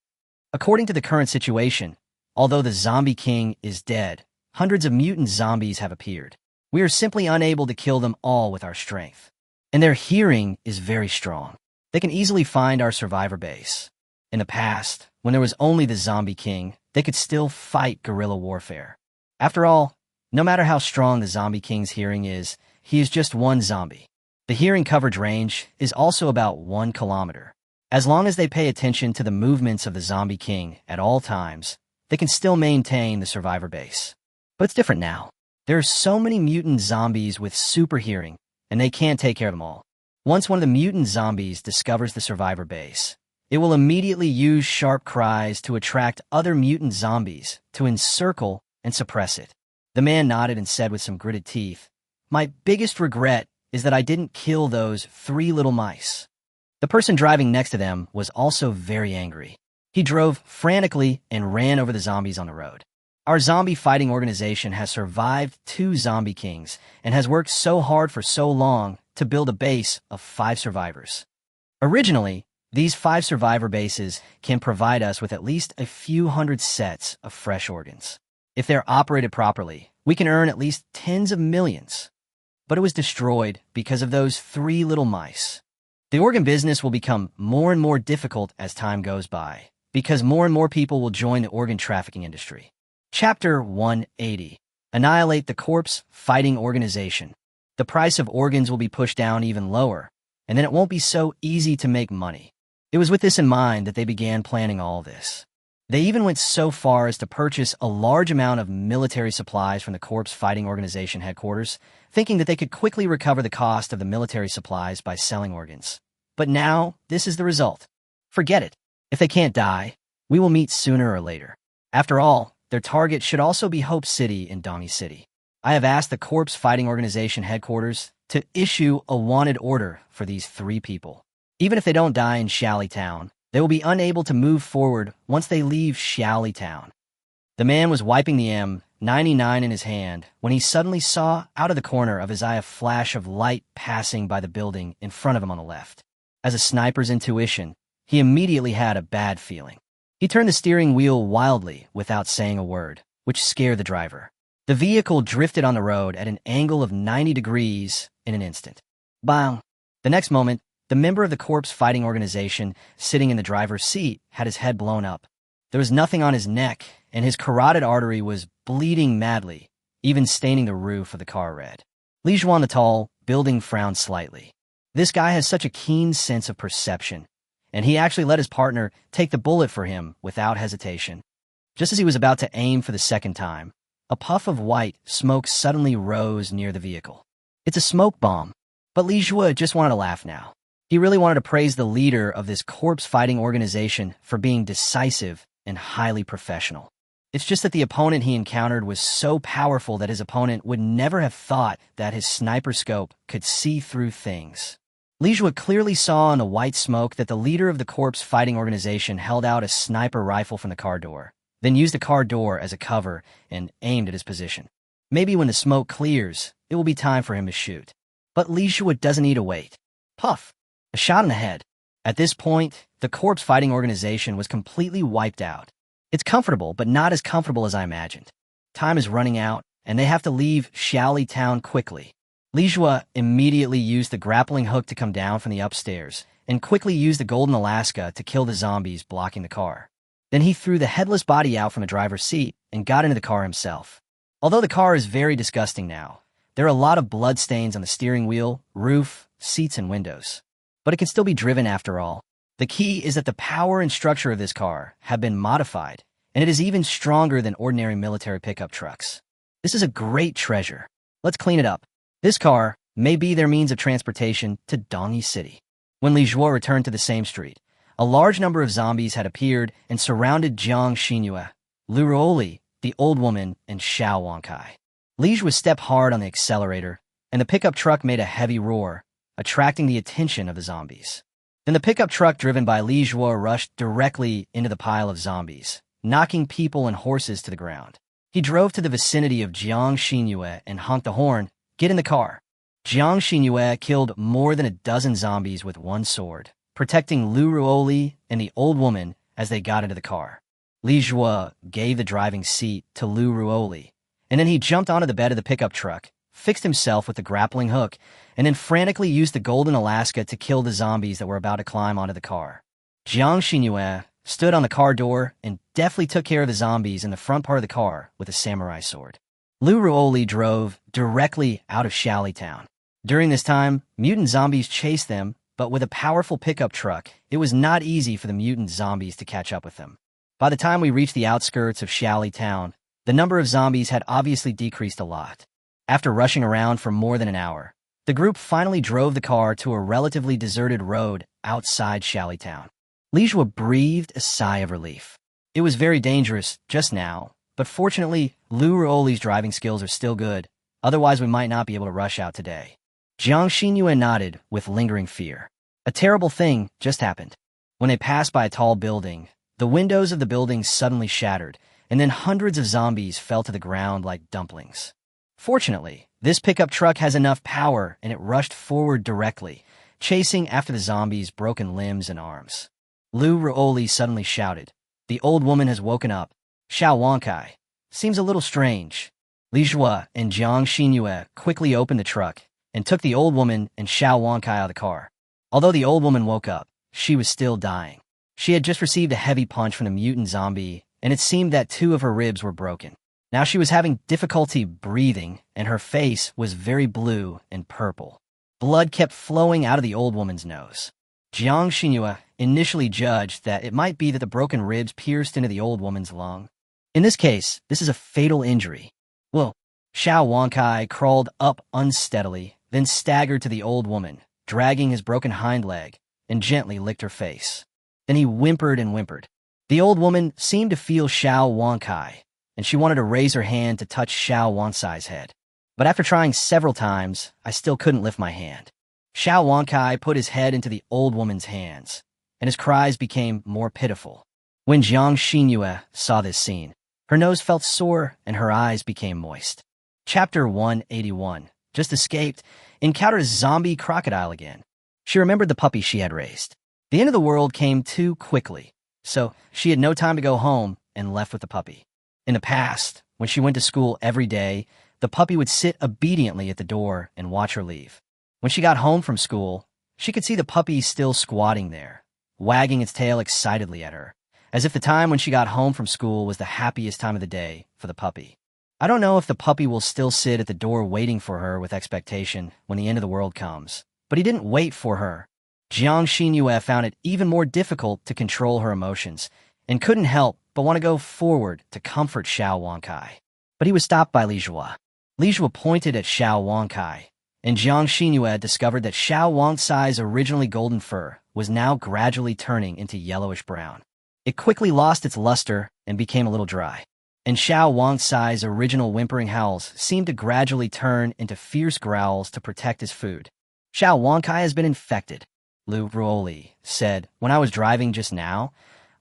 According to the current situation, although the Zombie King is dead, hundreds of mutant zombies have appeared. We are simply unable to kill them all with our strength. And their hearing is very strong. They can easily find our survivor base. In the past, when there was only the Zombie King, they could still fight guerrilla warfare. After all, no matter how strong the Zombie King's hearing is, he is just one zombie. The hearing coverage range is also about 1 kilometer. As long as they pay attention to the movements of the Zombie King at all times, they can still maintain the survivor base. But it's different now. There are so many mutant zombies with super hearing, and they can't take care of them all. Once one of the mutant zombies discovers the survivor base, it will immediately use sharp cries to attract other mutant zombies to encircle and suppress it. The man nodded and said with some gritted teeth, "My biggest regret is that I didn't kill those 3 little mice." The person driving next to them was also very angry. He drove frantically and ran over the zombies on the road. Our zombie fighting organization has survived 2 zombie kings and has worked so hard for so long to build a base of 5 survivors. Originally, these 5 survivor bases can provide us with at least a few hundred sets of fresh organs. If they're operated properly, we can earn at least tens of millions. But it was destroyed because of those 3 little mice. The organ business will become more and more difficult as time goes by, because more and more people will join the organ trafficking industry. Chapter 180. Annihilate the corpse fighting organization. The price of organs will be pushed down even lower, and then it won't be so easy to make money. It was with this in mind that they began planning all this. They even went so far as to purchase a large amount of military supplies from the corpse fighting organization headquarters, thinking that they could quickly recover the cost of the military supplies by selling organs. But now, this is the result. Forget it. If they can't die, we will meet sooner or later. After all, their target should also be Hope City in Donny City. I have asked the Corpse Fighting Organization headquarters to issue a wanted order for these 3 people. Even if they don't die in Xiaoli Town, they will be unable to move forward once they leave Xiaoli Town. The man was wiping the M99 in his hand when he suddenly saw out of the corner of his eye a flash of light passing by the building in front of him on the left. As a sniper's intuition, he immediately had a bad feeling. He turned the steering wheel wildly without saying a word, which scared the driver. The vehicle drifted on the road at an angle of 90 degrees in an instant. Bang! The next moment, the member of the Corpse Fighting Organization sitting in the driver's seat had his head blown up. There was nothing on his neck, and his carotid artery was bleeding madly, even staining the roof of the car red. Li Zhuan, the tall building, frowned slightly. This guy has such a keen sense of perception, and he actually let his partner take the bullet for him without hesitation. Just as he was about to aim for the second time, a puff of white smoke suddenly rose near the vehicle. It's a smoke bomb, but Li Zhuan just wanted to laugh now. He really wanted to praise the leader of this corpse fighting organization for being decisive and highly professional. It's just that the opponent he encountered was so powerful that his opponent would never have thought that his sniper scope could see through things. Li Zhuan clearly saw in the white smoke that the leader of the corpse fighting organization held out a sniper rifle from the car door, then used the car door as a cover and aimed at his position. Maybe when the smoke clears, it will be time for him to shoot. But Li Zhuan doesn't need to wait. Puff! A shot in the head. At this point, the corpse fighting organization was completely wiped out. It's comfortable, but not as comfortable as I imagined. Time is running out, and they have to leave Xiaoli Town quickly. Li Zhuan immediately used the grappling hook to come down from the upstairs, and quickly used the Golden Alaska to kill the zombies blocking the car. Then he threw the headless body out from the driver's seat and got into the car himself. Although the car is very disgusting now, there are a lot of bloodstains on the steering wheel, roof, seats, and windows. But it can still be driven after all. The key is that the power and structure of this car have been modified, and it is even stronger than ordinary military pickup trucks. This is a great treasure. Let's clean it up. This car may be their means of transportation to Dongy City. When Li Zhuo returned to the same street, a large number of zombies had appeared and surrounded Jiang Xinyue, Lu Ruoli, the old woman, and Xiao Wankai. Li Zhuo stepped hard on the accelerator, and the pickup truck made a heavy roar, attracting the attention of the zombies. Then the pickup truck driven by Li Zhuo rushed directly into the pile of zombies, knocking people and horses to the ground. He drove to the vicinity of Jiang Xinyue and honked the horn, "Get in the car." Jiang Xinyue killed more than a dozen zombies with one sword, protecting Lu Ruoli and the old woman as they got into the car. Li Zhuo gave the driving seat to Lu Ruoli, and then he jumped onto the bed of the pickup truck, fixed himself with the grappling hook, and then frantically used the Golden Alaska to kill the zombies that were about to climb onto the car. Jiang Xinyue stood on the car door and deftly took care of the zombies in the front part of the car with a samurai sword. Lu Ruoli drove directly out of Xiaoli Town. During this time, mutant zombies chased them, but with a powerful pickup truck, it was not easy for the mutant zombies to catch up with them. By the time we reached the outskirts of Xiaoli Town, the number of zombies had obviously decreased a lot. After rushing around for more than an hour, the group finally drove the car to a relatively deserted road outside Xiaoli Town. Li Zhuo breathed a sigh of relief. It was very dangerous just now, but fortunately, Lu Ruoli's driving skills are still good, otherwise we might not be able to rush out today. Jiang Xinyue nodded with lingering fear. A terrible thing just happened. When they passed by a tall building, the windows of the building suddenly shattered, and then hundreds of zombies fell to the ground like dumplings. Fortunately, this pickup truck has enough power and it rushed forward directly, chasing after the zombies' broken limbs and arms. Lu Ruoli suddenly shouted, "The old woman has woken up. Xiao Wankai. Seems a little strange." Li Zhuo and Jiang Xinyue quickly opened the truck and took the old woman and Xiao Wankai out of the car. Although the old woman woke up, she was still dying. She had just received a heavy punch from the mutant zombie, and it seemed that 2 of her ribs were broken. Now she was having difficulty breathing, and her face was very blue and purple. Blood kept flowing out of the old woman's nose. Jiang Xinyue initially judged that it might be that the broken ribs pierced into the old woman's lung. In this case, this is a fatal injury. Well, Xiao Wankai crawled up unsteadily, then staggered to the old woman, dragging his broken hind leg, and gently licked her face. Then he whimpered and whimpered. The old woman seemed to feel Xiao Wankai, and she wanted to raise her hand to touch Xiao Wansai's head. But after trying several times, I still couldn't lift my hand. Xiao Wankai put his head into the old woman's hands, and his cries became more pitiful. When Jiang Xinyue saw this scene, her nose felt sore and her eyes became moist. Chapter 181. Just escaped, encountered a zombie crocodile again. She remembered the puppy she had raised. The end of the world came too quickly, so she had no time to go home and left with the puppy. In the past, when she went to school every day, the puppy would sit obediently at the door and watch her leave. When she got home from school, she could see the puppy still squatting there, wagging its tail excitedly at her, as if the time when she got home from school was the happiest time of the day for the puppy. I don't know if the puppy will still sit at the door waiting for her with expectation when the end of the world comes, but he didn't wait for her. Jiang Xinyue found it even more difficult to control her emotions and couldn't help but want to go forward to comfort Xiao Wankai. But he was stopped by Li Zhua. Li Zhua pointed at Xiao Wankai, and Jiang Xinyue discovered that Xiao Wansai's originally golden fur was now gradually turning into yellowish-brown. It quickly lost its luster and became a little dry, and Xiao Wansai's original whimpering howls seemed to gradually turn into fierce growls to protect his food. Xiao Wankai has been infected, Lu Ruoli said. When I was driving just now,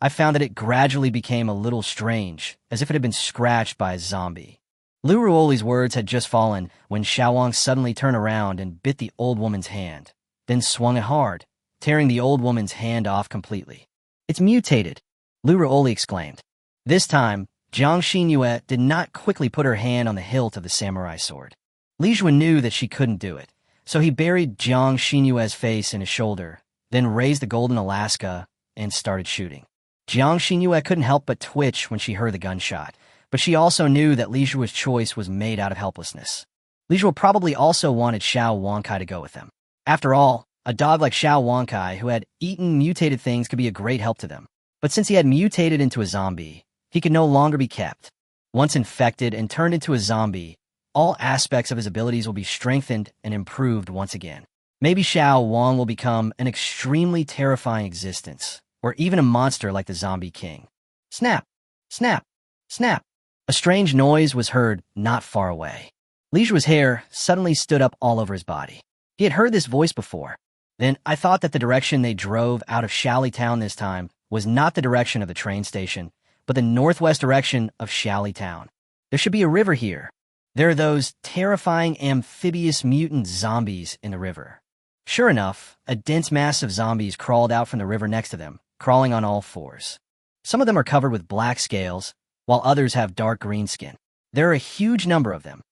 I found that it gradually became a little strange, as if it had been scratched by a zombie. Lu Ruoli's words had just fallen when Xiao Wang suddenly turned around and bit the old woman's hand, then swung it hard, tearing the old woman's hand off completely. It's mutated, Lu Ruoli exclaimed. This time, Jiang Xinyue did not quickly put her hand on the hilt of the samurai sword. Li Zhua knew that she couldn't do it, so he buried Jiang Xinyue's face in his shoulder, then raised the golden Alaska and started shooting. Jiang Xinyue couldn't help but twitch when she heard the gunshot, but she also knew that Li Zhua's choice was made out of helplessness. Li Zhua probably also wanted Xiao Wankai to go with them. After all, a dog like Xiao Wankai who had eaten mutated things could be a great help to them. But since he had mutated into a zombie, he could no longer be kept. Once infected and turned into a zombie, all aspects of his abilities will be strengthened and improved once again. Maybe Xiao Wang will become an extremely terrifying existence, or even a monster like the Zombie King. Snap! Snap! Snap! A strange noise was heard not far away. Li Zhua's hair suddenly stood up all over his body. He had heard this voice before. Then I thought that the direction they drove out of Shaoli Town this time was not the direction of the train station, but the northwest direction of Shaoli Town. There should be a river here. There are those terrifying amphibious mutant zombies in the river. Sure enough, a dense mass of zombies crawled out from the river next to them, crawling on all fours. Some of them are covered with black scales, while others have dark green skin. There are a huge number of them.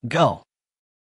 Go!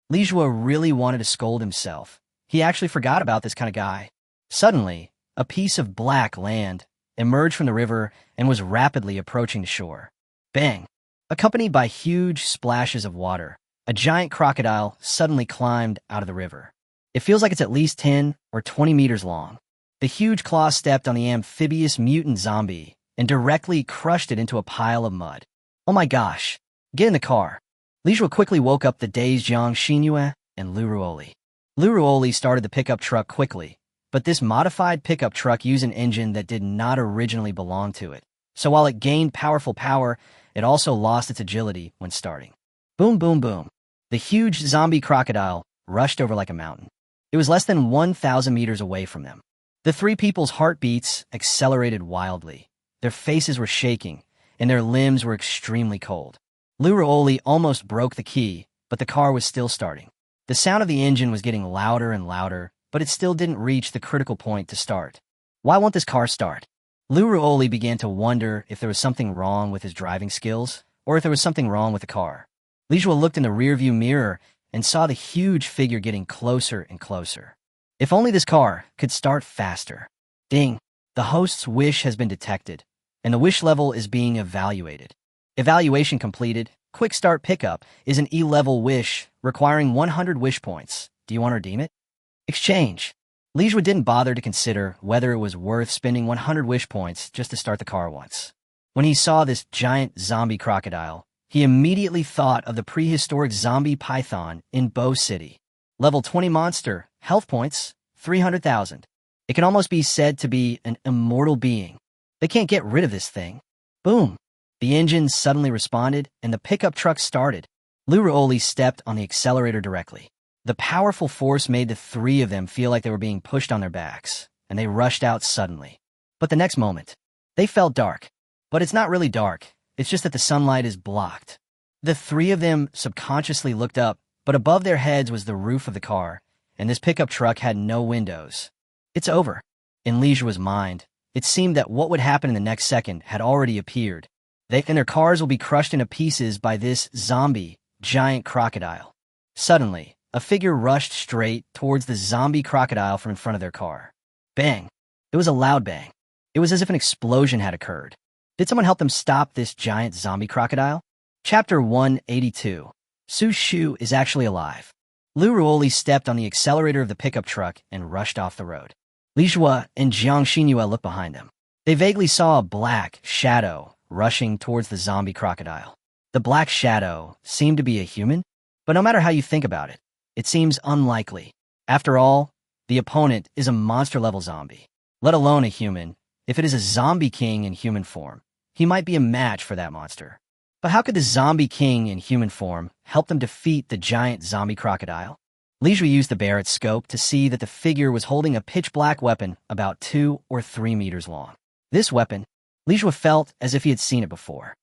Li Zhua really wanted to scold himself. He actually forgot about this kind of guy. Suddenly, a piece of black land emerged from the river and was rapidly approaching the shore. Bang! Accompanied by huge splashes of water, a giant crocodile suddenly climbed out of the river. It feels like it's at least 10 or 20 meters long. The huge claw stepped on the amphibious mutant zombie and directly crushed it into a pile of mud. Oh my gosh! Get in the car! Li Zhua quickly woke up the dazed Jiang Xinyue and Lu Ruoli. Lu Ruoli started the pickup truck quickly, but this modified pickup truck used an engine that did not originally belong to it. So while it gained powerful power, it also lost its agility when starting. Boom, boom, boom. The huge zombie crocodile rushed over like a mountain. It was less than 1,000 meters away from them. The three people's heartbeats accelerated wildly. Their faces were shaking, and their limbs were extremely cold. Lu Ruoli almost broke the key, but the car was still starting. The sound of the engine was getting louder and louder, but it still didn't reach the critical point to start. Why won't this car start? Lu Ruoli began to wonder if there was something wrong with his driving skills, or if there was something wrong with the car. Li Zhua looked in the rearview mirror and saw the huge figure getting closer and closer. If only this car could start faster. Ding! The host's wish has been detected, and the wish level is being evaluated. Evaluation completed. Quick Start Pickup is an E-level wish requiring 100 wish points. Do you want to redeem it? Exchange. Li Zhua didn't bother to consider whether it was worth spending 100 wish points just to start the car once. When he saw this giant zombie crocodile, he immediately thought of the prehistoric zombie python in Bo City. Level 20 monster, health points, 300,000. It can almost be said to be an immortal being. They can't get rid of this thing. Boom! The engine suddenly responded, and the pickup truck started. Luruoli stepped on the accelerator directly. The powerful force made the three of them feel like they were being pushed on their backs, and they rushed out suddenly. But the next moment, they felt dark. But it's not really dark, it's just that the sunlight is blocked. The three of them subconsciously looked up, but above their heads was the roof of the car, and this pickup truck had no windows. It's over. In Lijua's mind, it seemed that what would happen in the next second had already appeared. They and their cars will be crushed into pieces by this zombie, giant crocodile. Suddenly, a figure rushed straight towards the zombie crocodile from in front of their car. Bang! It was a loud bang. It was as if an explosion had occurred. Did someone help them stop this giant zombie crocodile? Chapter 182. Su Shu is actually alive. Lu Ruoli stepped on the accelerator of the pickup truck and rushed off the road. Li Jua and Jiang Xinyue looked behind them. They vaguely saw a black shadow rushing towards the zombie crocodile. The black shadow seemed to be a human, but no matter how you think about it, it seems unlikely. After all, the opponent is a monster-level zombie, let alone a human. If it is a zombie king in human form, he might be a match for that monster. But how could the zombie king in human form help them defeat the giant zombie crocodile? Li Jua used the Barrett's scope to see that the figure was holding a pitch-black weapon about 2 or 3 meters long. This weapon, Li Jua felt as if he had seen it before.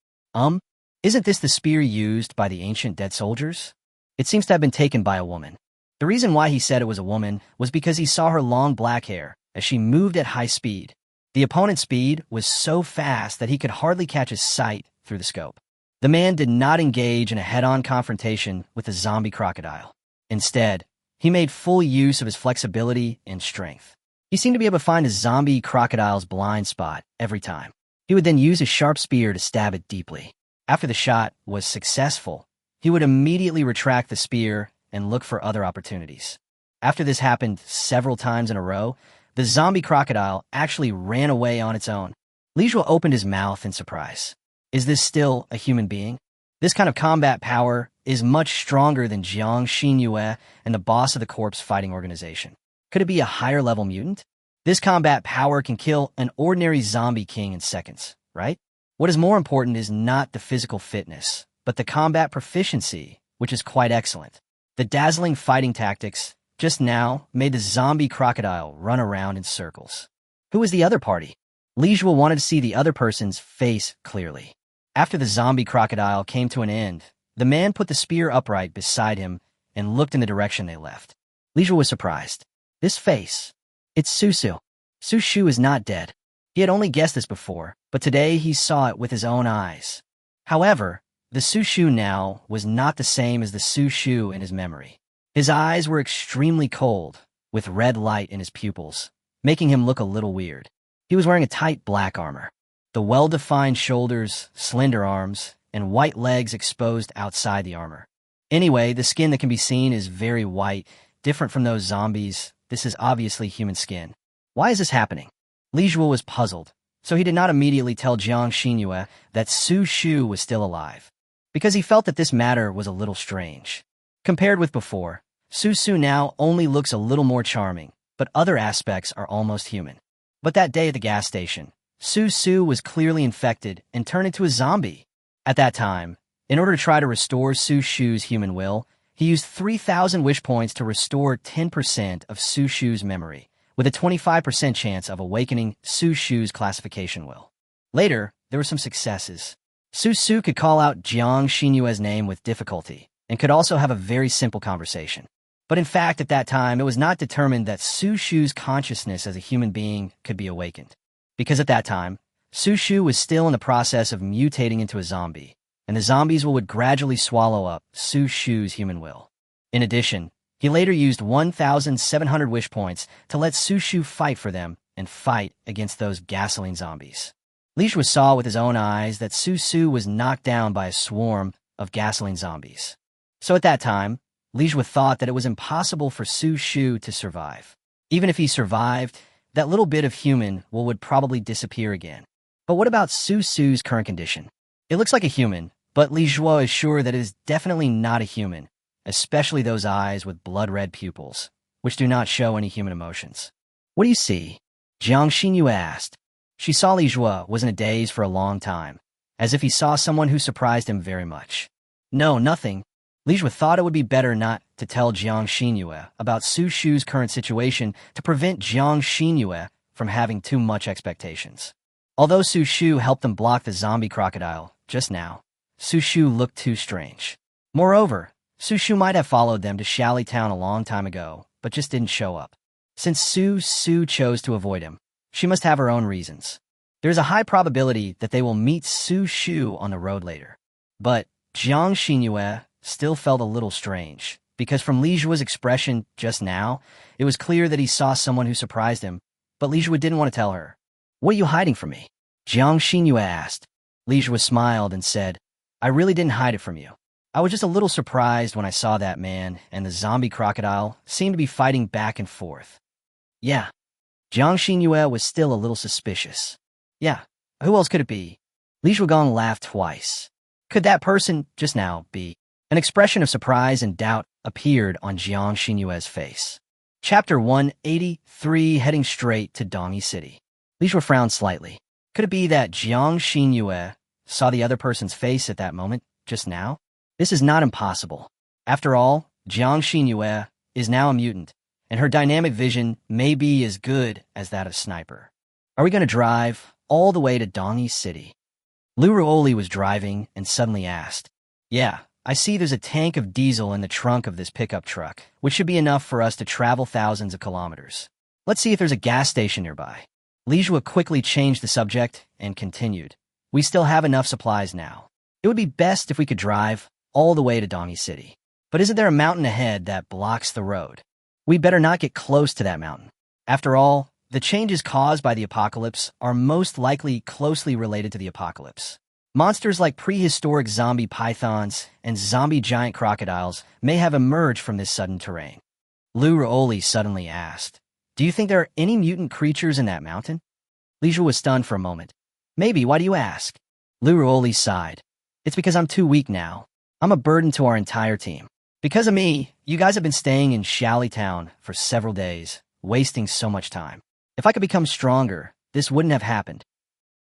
Isn't this the spear used by the ancient dead soldiers? It seems to have been taken by a woman. The reason why he said it was a woman was because he saw her long black hair as she moved at high speed. The opponent's speed was so fast that he could hardly catch his sight through the scope. The man did not engage in a head-on confrontation with the zombie crocodile. Instead, he made full use of his flexibility and strength. He seemed to be able to find a zombie crocodile's blind spot every time. He would then use his sharp spear to stab it deeply. After the shot was successful, he would immediately retract the spear and look for other opportunities. After this happened several times in a row, the zombie crocodile actually ran away on its own. Li Jua opened his mouth in surprise. Is this still a human being? This kind of combat power is much stronger than Jiang Xinyue and the boss of the corpse fighting organization. Could it be a higher-level mutant? This combat power can kill an ordinary zombie king in seconds, right? What is more important is not the physical fitness, but the combat proficiency, which is quite excellent. The dazzling fighting tactics just now made the zombie crocodile run around in circles. Who was the other party? Li Jua wanted to see the other person's face clearly. After the zombie crocodile came to an end, the man put the spear upright beside him and looked in the direction they left. Li Jua was surprised. This face. It's Su Su. Su Shu is not dead. He had only guessed this before, but today he saw it with his own eyes. However, the Su Shu now was not the same as the Su Shu in his memory. His eyes were extremely cold, with red light in his pupils, making him look a little weird. He was wearing a tight black armor. The well-defined shoulders, slender arms, and white legs exposed outside the armor. Anyway, the skin that can be seen is very white, different from those zombies. This is obviously human skin. Why is this happening? Li Jua was puzzled, so he did not immediately tell Jiang Xinyue that Su Shu was still alive, because he felt that this matter was a little strange. Compared with before, Su Su now only looks a little more charming, but other aspects are almost human. But that day at the gas station, Su Su was clearly infected and turned into a zombie. At that time, in order to try to restore Su Shu's human will, he used 3,000 wish points to restore 10% of Su Shu's memory, with a 25% chance of awakening Su Shu's classification will. Later, there were some successes. Su Su could call out Jiang Xinyue's name with difficulty, and could also have a very simple conversation. But in fact, at that time, it was not determined that Su Shu's consciousness as a human being could be awakened. Because at that time, Su Shu was still in the process of mutating into a zombie, and the zombies would gradually swallow up Su Shu's human will. In addition, he later used 1,700 wish points to let Su Shu fight for them and fight against those gasoline zombies. Li Jua saw with his own eyes that Su Su was knocked down by a swarm of gasoline zombies. So at that time, Li Jua thought that it was impossible for Su Shu to survive. Even if he survived, that little bit of human would probably disappear again. But what about Su Su's current condition? It looks like a human, but Li Jua is sure that it is definitely not a human, especially those eyes with blood-red pupils, which do not show any human emotions. What do you see? Jiang Xinyu asked. She saw Li Zhuo was in a daze for a long time, as if he saw someone who surprised him very much. No, nothing. Li Zhuo thought it would be better not to tell Jiang Xinyu about Su Shu's current situation to prevent Jiang Xinyu from having too much expectations. Although Su Shu helped them block the zombie crocodile just now, Su Shu looked too strange. Moreover, Su Shu might have followed them to Shally Town a long time ago, but just didn't show up. Since Su Shu chose to avoid him, she must have her own reasons. There's a high probability that they will meet Su Shu on the road later. But Jiang Xinyu still felt a little strange, because from Li Zhuo's expression just now, it was clear that he saw someone who surprised him, but Li Zhuo didn't want to tell her. What are you hiding from me? Jiang Xinyu asked. Li Zhuo smiled and said, I really didn't hide it from you. I was just a little surprised when I saw that man and the zombie crocodile seemed to be fighting back and forth. Yeah. Jiang Xinyu was still a little suspicious. Yeah, who else could it be? Li Zhuogong laughed twice. Could that person, just now, be? An expression of surprise and doubt appeared on Jiang Xinyue's face. Chapter 183, heading straight to Dongyi City. Li Zhuo frowned slightly. Could it be that Jiang Xinyu saw the other person's face at that moment, just now? This is not impossible. After all, Jiang Xinyu is now a mutant, and her dynamic vision may be as good as that of Sniper. Are we going to drive all the way to Dongyi City? Lu Ruoli was driving and suddenly asked, Yeah, I see there's a tank of diesel in the trunk of this pickup truck, which should be enough for us to travel thousands of kilometers. Let's see if there's a gas station nearby. Li Zhuo quickly changed the subject and continued. We still have enough supplies now. It would be best if we could drive all the way to Dongyi City. But isn't there a mountain ahead that blocks the road? We better not get close to that mountain. After all, the changes caused by the apocalypse are most likely closely related to the apocalypse. Monsters like prehistoric zombie pythons and zombie giant crocodiles may have emerged from this sudden terrain. Lu Ruoli suddenly asked, Do you think there are any mutant creatures in that mountain? Li Zhuo was stunned for a moment. Maybe, why do you ask? Lu Ruoli sighed. It's because I'm too weak now. I'm a burden to our entire team. Because of me, you guys have been staying in Shally Town for several days, wasting so much time. If I could become stronger, this wouldn't have happened.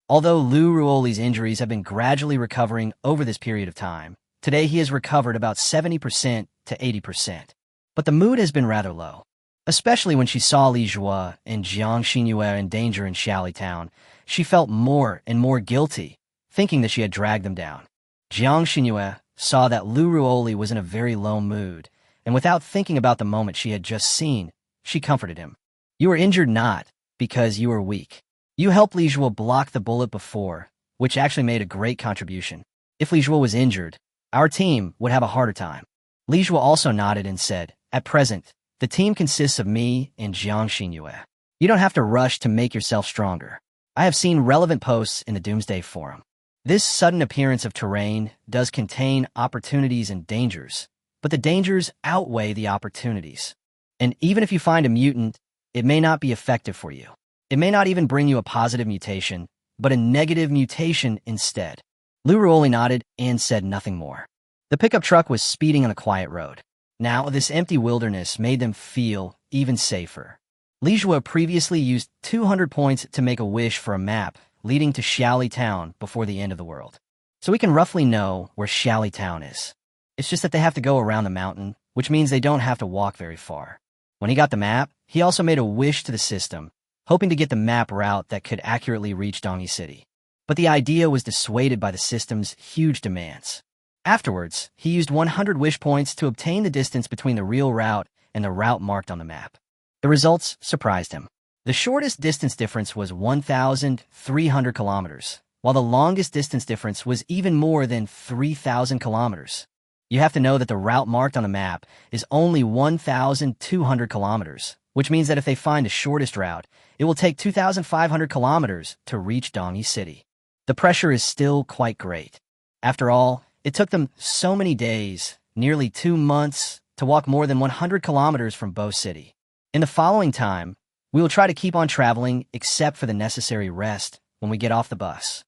Although Lu Ruoli's injuries have been gradually recovering over this period of time, today he has recovered about 70% to 80%. But the mood has been rather low. Especially when she saw Li Zhuo and Jiang Xinyu in danger in Shally Town, she felt more and more guilty, thinking that she had dragged them down. Jiang Xinyu saw that Lu Ruoli was in a very low mood, and without thinking about the moment she had just seen, she comforted him. You were injured not because you were weak. You helped Li Zhuo block the bullet before, which actually made a great contribution. If Li Zhuo was injured, our team would have a harder time. Li Zhuo also nodded and said, At present, the team consists of me and Jiang Xinyu. You don't have to rush to make yourself stronger. I have seen relevant posts in the Doomsday forum. This sudden appearance of terrain does contain opportunities and dangers, but the dangers outweigh the opportunities. And even if you find a mutant, it may not be effective for you. It may not even bring you a positive mutation, but a negative mutation instead. Lu Ruoli nodded and said nothing more. The pickup truck was speeding on a quiet road. Now, this empty wilderness made them feel even safer. Li Zhuo previously used 200 points to make a wish for a map leading to Shally Town before the end of the world. So we can roughly know where Shally Town is. It's just that they have to go around the mountain, which means they don't have to walk very far. When he got the map, he also made a wish to the system, hoping to get the map route that could accurately reach Dongyi City. But the idea was dissuaded by the system's huge demands. Afterwards, he used 100 wish points to obtain the distance between the real route and the route marked on the map. The results surprised him. The shortest distance difference was 1,300 kilometers, while the longest distance difference was even more than 3,000 kilometers. You have to know that the route marked on the map is only 1,200 kilometers, which means that if they find the shortest route, it will take 2,500 kilometers to reach Dongyi City. The pressure is still quite great. After all, it took them so many days, nearly 2 months, to walk more than 100 kilometers from Bo City. In the following time, we will try to keep on traveling except for the necessary rest when we get off the bus.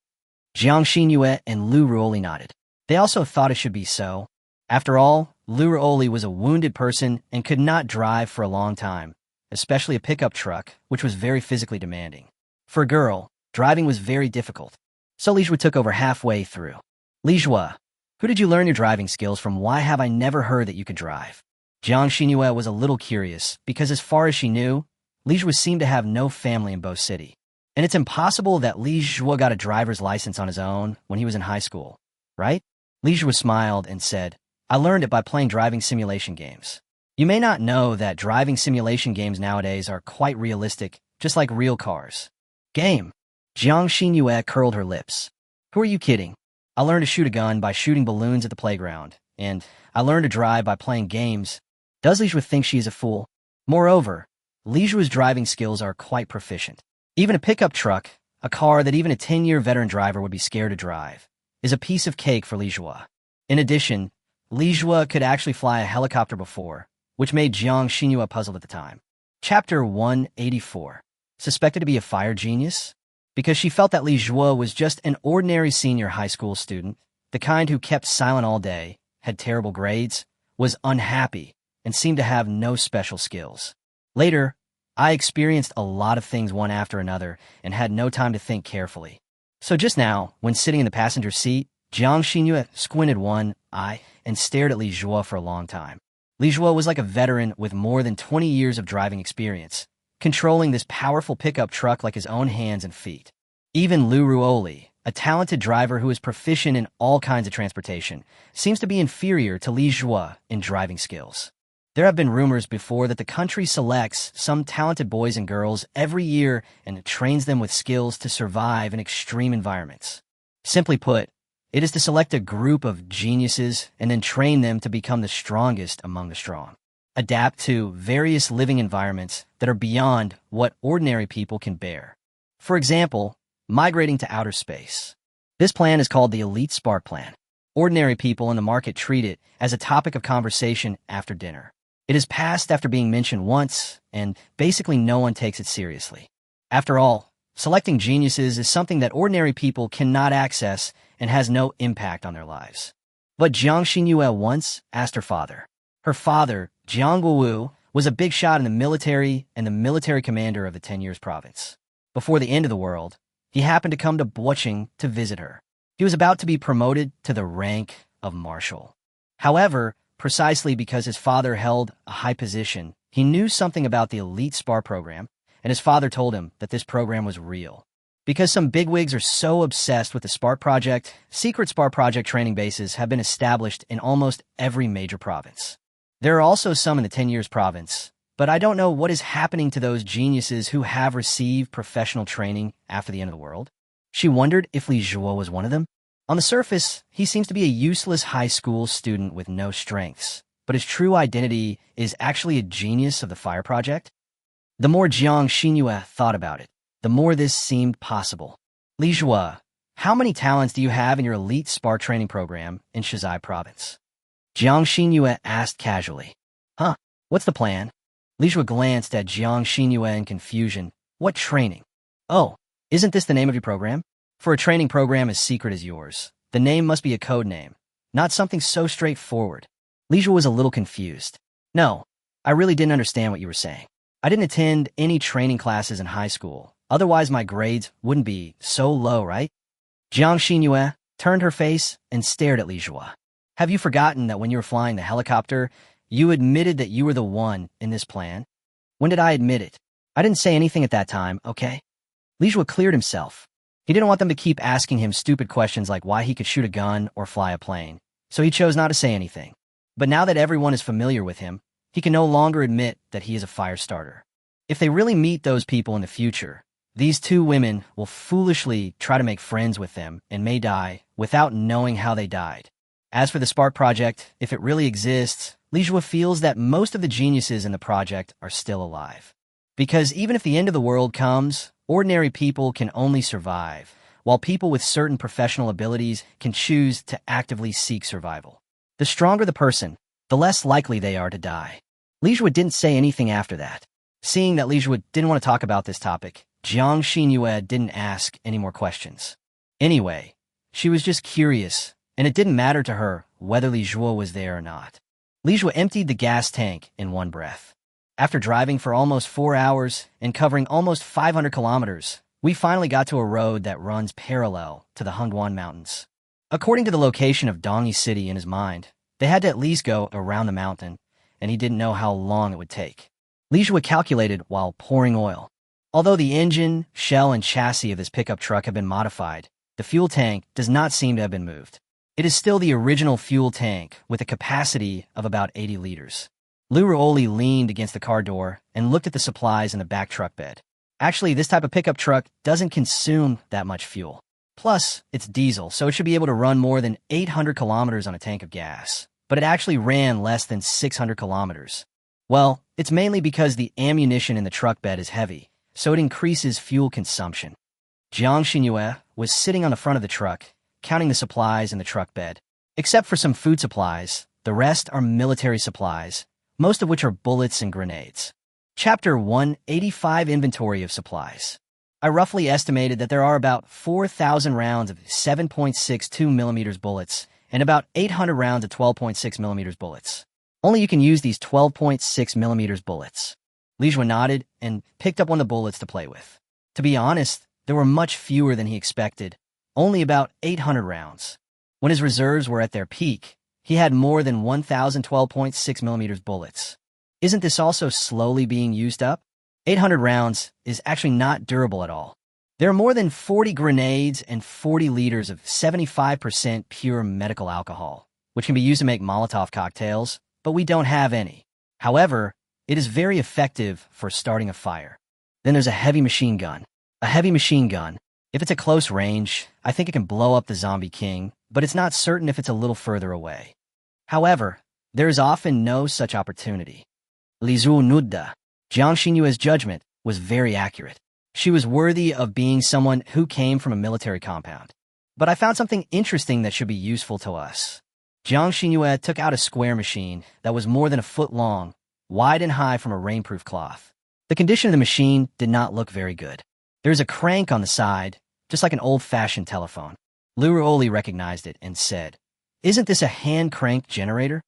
Jiang Xinyu and Lu Ruoli nodded. They also thought it should be so. After all, Lu Ruoli was a wounded person and could not drive for a long time, especially a pickup truck, which was very physically demanding. For a girl, driving was very difficult. So Li Jue took over halfway through. Li Jue, who did you learn your driving skills from? Why have I never heard that you could drive? Jiang Xinyue was a little curious, because as far as she knew, Li Jue seemed to have no family in Bo City. And it's impossible that Li Jue got a driver's license on his own when he was in high school, right? Li Jue smiled and said, I learned it by playing driving simulation games. You may not know that driving simulation games nowadays are quite realistic, just like real cars. Game. Jiang Xinyue curled her lips. Who are you kidding? I learned to shoot a gun by shooting balloons at the playground, and I learned to drive by playing games. Does Li Jue think she is a fool? Moreover, Li Jue's driving skills are quite proficient. Even a pickup truck, a car that even a 10-year veteran driver would be scared to drive, is a piece of cake for Li Jue. In addition, Li Jue could actually fly a helicopter before, which made Jiang Xinyue puzzled at the time. Chapter 184. Suspected to be a fire genius? Because she felt that Li Jue was just an ordinary senior high school student, the kind who kept silent all day, had terrible grades, was unhappy, and seemed to have no special skills. Later, I experienced a lot of things one after another and had no time to think carefully. So just now, when sitting in the passenger seat, Jiang Xinyue squinted one eye and stared at Li Jue for a long time. Li Jue was like a veteran with more than 20 years of driving experience, controlling this powerful pickup truck like his own hands and feet. Even Lu Ruoli, a talented driver who is proficient in all kinds of transportation, seems to be inferior to Li Jue in driving skills. There have been rumors before that the country selects some talented boys and girls every year and trains them with skills to survive in extreme environments. Simply put, it is to select a group of geniuses and then train them to become the strongest among the strong. Adapt to various living environments that are beyond what ordinary people can bear. For example, migrating to outer space. This plan is called the Elite Spark Plan. Ordinary people in the market treat it as a topic of conversation after dinner. It is passed after being mentioned once, and basically no one takes it seriously. After all, selecting geniuses is something that ordinary people cannot access and has no impact on their lives. But Jiang Xinyue once asked her father. Her father, Jiang Guowu, was a big shot in the military and the military commander of the 10 Years province. Before the end of the world, he happened to come to Bocheng to visit her. He was about to be promoted to the rank of marshal. However, precisely because his father held a high position, he knew something about the Elite SPAR program, and his father told him that this program was real. Because some bigwigs are so obsessed with the SPAR project, secret SPAR project training bases have been established in almost every major province. There are also some in the 10 Years province, but I don't know what is happening to those geniuses who have received professional training after the end of the world. She wondered if Li Jue was one of them. On the surface, he seems to be a useless high school student with no strengths, but his true identity is actually a genius of the fire project. The more Jiang Xinyue thought about it, the more this seemed possible. Li Jue, how many talents do you have in your elite SPAR training program in Shizai province? Jiang Xinyue asked casually. Huh, what's the plan? Li Jue glanced at Jiang Xinyue in confusion. What training? Oh, isn't this the name of your program? For a training program as secret as yours, the name must be a code name, not something so straightforward. Li Jue was a little confused. No, I really didn't understand what you were saying. I didn't attend any training classes in high school. Otherwise, my grades wouldn't be so low, right? Jiang Xinyue turned her face and stared at Li Jue. Have you forgotten that when you were flying the helicopter, you admitted that you were the one in this plan? When did I admit it? I didn't say anything at that time, okay? Li Jue cleared himself. He didn't want them to keep asking him stupid questions like why he could shoot a gun or fly a plane, so he chose not to say anything. But now that everyone is familiar with him, he can no longer admit that he is a fire starter. If they really meet those people in the future, these two women will foolishly try to make friends with them and may die without knowing how they died. As for the Spark Project, if it really exists, Li Jue feels that most of the geniuses in the project are still alive. Because even if the end of the world comes, ordinary people can only survive, while people with certain professional abilities can choose to actively seek survival. The stronger the person, the less likely they are to die. Li Jue didn't say anything after that. Seeing that Li Jue didn't want to talk about this topic, Jiang Xinyue didn't ask any more questions. Anyway, she was just curious, and it didn't matter to her whether Li Jue was there or not. Li Jue emptied the gas tank in one breath. After driving for almost 4 hours and covering almost 500 kilometers, we finally got to a road that runs parallel to the Hungwan Mountains. According to the location of Dongyi City in his mind, they had to at least go around the mountain, and he didn't know how long it would take. Li Jue calculated while pouring oil. Although the engine, shell, and chassis of this pickup truck have been modified, the fuel tank does not seem to have been moved. It is still the original fuel tank with a capacity of about 80 liters. Lu Ruoli leaned against the car door and looked at the supplies in the back truck bed. Actually, this type of pickup truck doesn't consume that much fuel. Plus, it's diesel, so it should be able to run more than 800 kilometers on a tank of gas. But it actually ran less than 600 kilometers. Well, it's mainly because the ammunition in the truck bed is heavy, so it increases fuel consumption. Jiang Xinyue was sitting on the front of the truck, counting the supplies in the truck bed. Except for some food supplies, the rest are military supplies, most of which are bullets and grenades. Chapter 185 Inventory of Supplies. I roughly estimated that there are about 4,000 rounds of 7.62 millimeters bullets and about 800 rounds of 12.6 millimeters bullets. Only you can use these 12.6 millimeters bullets. Li Jue nodded and picked up one of the bullets to play with. To be honest, there were much fewer than he expected, only about 800 rounds. When his reserves were at their peak, he had more than 1,012.6 millimeters bullets. Isn't this also slowly being used up? 800 rounds is actually not durable at all. There are more than 40 grenades and 40 liters of 75% pure medical alcohol, which can be used to make Molotov cocktails, but we don't have any. However, it is very effective for starting a fire. Then there's a heavy machine gun. A heavy machine gun. If it's at close range, I think it can blow up the zombie king, but it's not certain if it's a little further away. However, there is often no such opportunity. Li Zhu Nudda. Jiang Xinyue's judgment was very accurate. She was worthy of being someone who came from a military compound. But I found something interesting that should be useful to us. Jiang Xinyue took out a square machine that was more than a foot long, wide and high from a rainproof cloth. The condition of the machine did not look very good. There's a crank on the side, just like an old-fashioned telephone. Lu Ruoli recognized it and said, "Isn't this a hand-cranked generator?"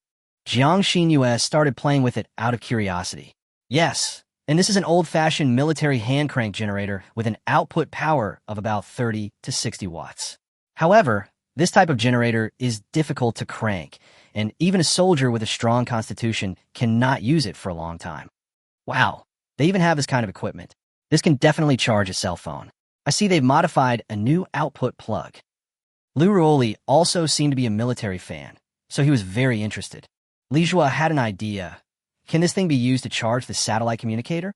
Jiang Xinyue started playing with it out of curiosity. Yes, and this is an old-fashioned military hand-crank generator with an output power of about 30 to 60 watts. However, this type of generator is difficult to crank, and even a soldier with a strong constitution cannot use it for a long time. Wow, they even have this kind of equipment. This can definitely charge a cell phone. I see they've modified a new output plug. Lu Ruoli also seemed to be a military fan, so he was very interested. Li Jue had an idea. Can this thing be used to charge the satellite communicator?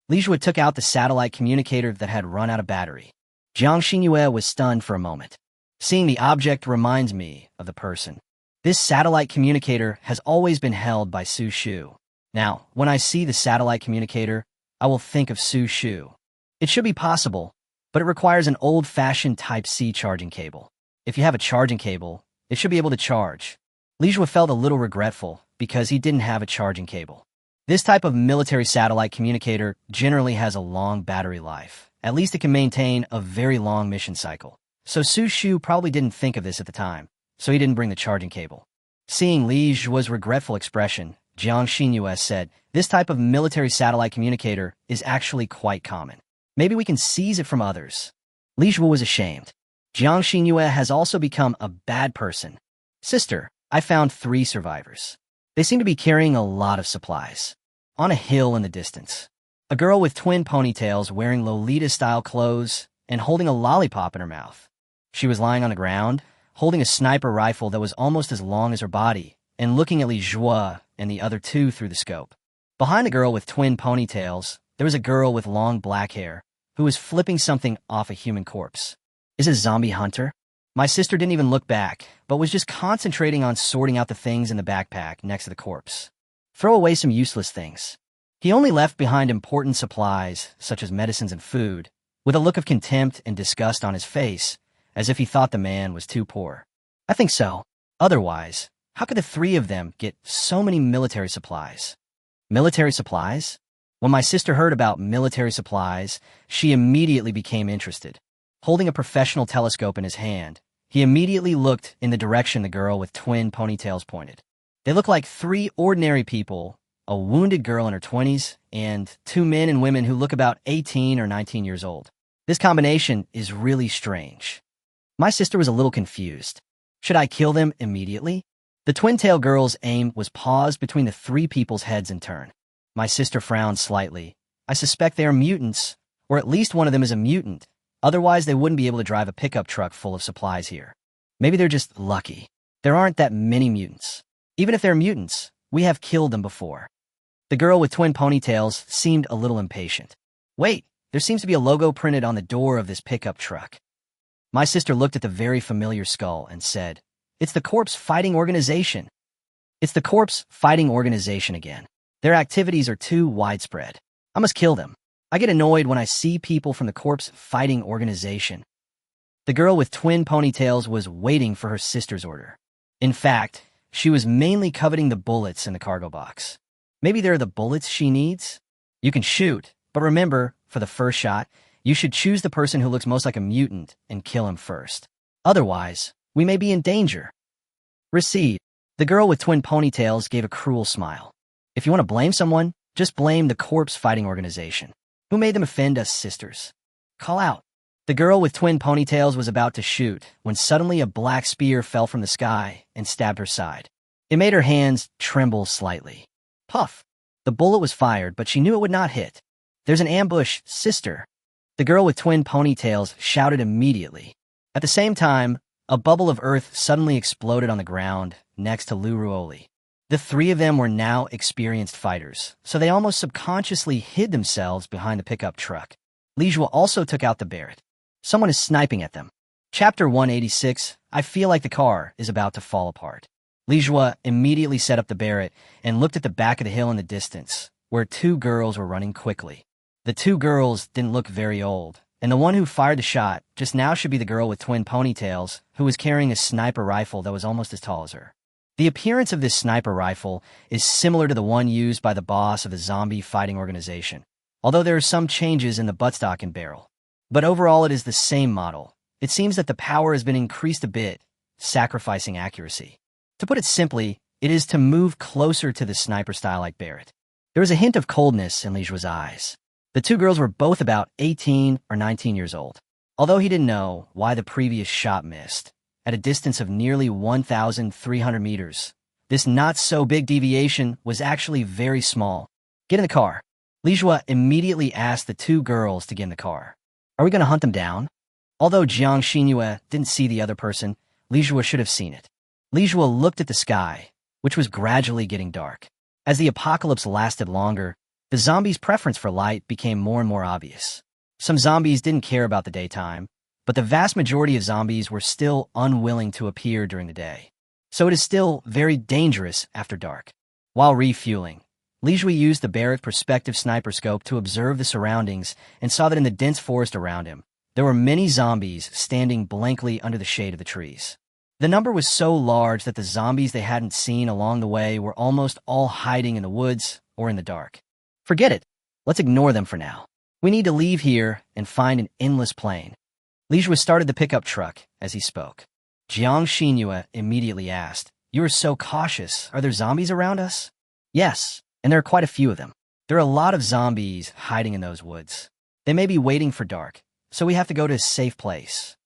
Li Jue took out the satellite communicator that had run out of battery. Jiang Xinyue was stunned for a moment. Seeing the object reminds me of the person. This satellite communicator has always been held by Su Shu. Now, when I see the satellite communicator, I will think of Su Shu. It should be possible, but it requires an old-fashioned Type-C charging cable. If you have a charging cable, it should be able to charge. Li Jue felt a little regretful because he didn't have a charging cable. This type of military satellite communicator generally has a long battery life. At least it can maintain a very long mission cycle. So Su Shu probably didn't think of this at the time, so he didn't bring the charging cable. Seeing Li Jue's regretful expression, Jiang Xinyue said, "This type of military satellite communicator is actually quite common. Maybe we can seize it from others." Li Jue was ashamed. Jiang Xinyue has also become a bad person. "Sister, I found 3 survivors. They seem to be carrying a lot of supplies." On a hill in the distance, a girl with twin ponytails wearing Lolita-style clothes and holding a lollipop in her mouth. She was lying on the ground, holding a sniper rifle that was almost as long as her body, and looking at Li Jue and the other 2 through the scope. Behind the girl with twin ponytails, there was a girl with long black hair who was flipping something off a human corpse. Is it a zombie hunter? My sister didn't even look back, but was just concentrating on sorting out the things in the backpack next to the corpse. Throw away some useless things. He only left behind important supplies, such as medicines and food, with a look of contempt and disgust on his face, as if he thought the man was too poor. I think so. Otherwise, how could the 3 of them get so many military supplies? Military supplies? When my sister heard about military supplies, she immediately became interested. Holding a professional telescope in his hand, he immediately looked in the direction the girl with twin ponytails pointed. They looked like 3 ordinary people, a wounded girl in her 20s, and two men and women who look about 18 or 19 years old. This combination is really strange. My sister was a little confused. Should I kill them immediately? The twin-tail girl's aim was paused between the three people's heads in turn. My sister frowned slightly. I suspect they are mutants, or at least one of them is a mutant. Otherwise, they wouldn't be able to drive a pickup truck full of supplies here. Maybe they're just lucky. There aren't that many mutants. Even if they're mutants, we have killed them before. The girl with twin ponytails seemed a little impatient. Wait, there seems to be a logo printed on the door of this pickup truck. My sister looked at the very familiar skull and said, "It's the Corpse Fighting Organization." It's the Corpse Fighting Organization again. Their activities are too widespread. I must kill them. I get annoyed when I see people from the Corpse Fighting Organization. The girl with twin ponytails was waiting for her sister's order. In fact, she was mainly coveting the bullets in the cargo box. Maybe they're the bullets she needs? You can shoot, but remember, for the first shot, you should choose the person who looks most like a mutant and kill him first. Otherwise, we may be in danger. Recede. The girl with twin ponytails gave a cruel smile. If you want to blame someone, just blame the Corpse Fighting Organization. Who made them offend us sisters? Call out. The girl with twin ponytails was about to shoot when suddenly a black spear fell from the sky and stabbed her side. It made her hands tremble slightly. Puff. The bullet was fired, but she knew it would not hit. There's an ambush, sister. The girl with twin ponytails shouted immediately. At the same time, a bubble of earth suddenly exploded on the ground next to Luruoli. The three of them were now experienced fighters, so they almost subconsciously hid themselves behind the pickup truck. Lijua also took out the Barrett. Someone is sniping at them. Chapter 186, I feel like the car is about to fall apart. Lijua immediately set up the Barrett and looked at the back of the hill in the distance, where two girls were running quickly. The two girls didn't look very old, and the one who fired the shot just now should be the girl with twin ponytails, who was carrying a sniper rifle that was almost as tall as her. The appearance of this sniper rifle is similar to the one used by the boss of the zombie fighting organization, although there are some changes in the buttstock and barrel. But overall, it is the same model. It seems that the power has been increased a bit, sacrificing accuracy. To put it simply, it is to move closer to the sniper style like Barrett. There was a hint of coldness in Lijua's eyes. The two girls were both about 18 or 19 years old, although he didn't know why the previous shot missed. At a distance of nearly 1,300 meters, this not-so-big deviation was actually very small. Get in the car. Lijua immediately asked the two girls to get in the car. Are we going to hunt them down? Although Jiang Xinyue didn't see the other person, Lijua should have seen it. Lijua looked at the sky, which was gradually getting dark. As the apocalypse lasted longer, the zombies' preference for light became more and more obvious. Some zombies didn't care about the daytime, but the vast majority of zombies were still unwilling to appear during the day. So it is still very dangerous after dark. While refueling, Lijua used the Barrett perspective sniper scope to observe the surroundings and saw that in the dense forest around him, there were many zombies standing blankly under the shade of the trees. The number was so large that the zombies they hadn't seen along the way were almost all hiding in the woods or in the dark. Forget it. Let's ignore them for now. We need to leave here and find an endless plain. Lijua started the pickup truck as he spoke. Jiang Xinyue immediately asked, "You are so cautious. Are there zombies around us?" "Yes, and there are quite a few of them. There are a lot of zombies hiding in those woods. They may be waiting for dark, so we have to go to a safe place."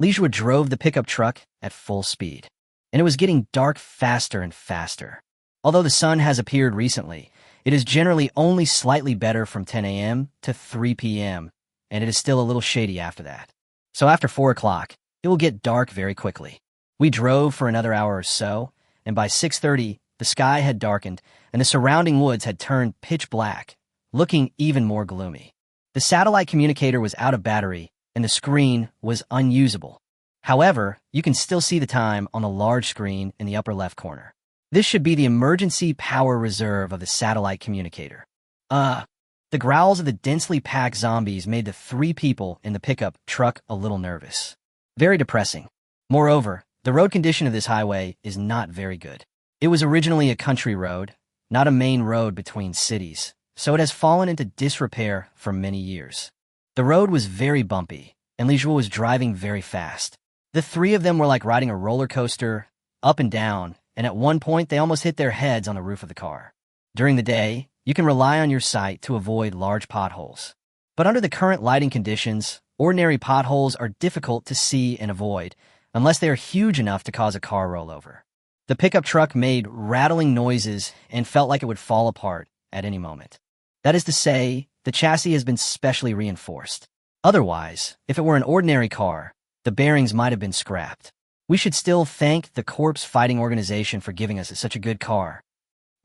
Lijua drove the pickup truck at full speed, and it was getting dark faster and faster. Although the sun has appeared recently, it is generally only slightly better from 10 a.m. to 3 p.m., and it is still a little shady after that. So after 4 o'clock, it will get dark very quickly. We drove for another hour or so, and by 6:30, the sky had darkened, and the surrounding woods had turned pitch black, looking even more gloomy. The satellite communicator was out of battery, and the screen was unusable. However, you can still see the time on the large screen in the upper left corner. This should be the emergency power reserve of the satellite communicator. The growls of the densely packed zombies made the three people in the pickup truck a little nervous. Very depressing. Moreover, the road condition of this highway is not very good. It was originally a country road, not a main road between cities, so it has fallen into disrepair for many years. The road was very bumpy, and Lijua was driving very fast. The three of them were like riding a roller coaster, up and down, and at one point they almost hit their heads on the roof of the car. During the day, you can rely on your sight to avoid large potholes. But under the current lighting conditions, ordinary potholes are difficult to see and avoid, unless they are huge enough to cause a car rollover. The pickup truck made rattling noises and felt like it would fall apart at any moment. That is to say, the chassis has been specially reinforced. Otherwise, if it were an ordinary car, the bearings might have been scrapped. We should still thank the corpse fighting organization for giving us such a good car.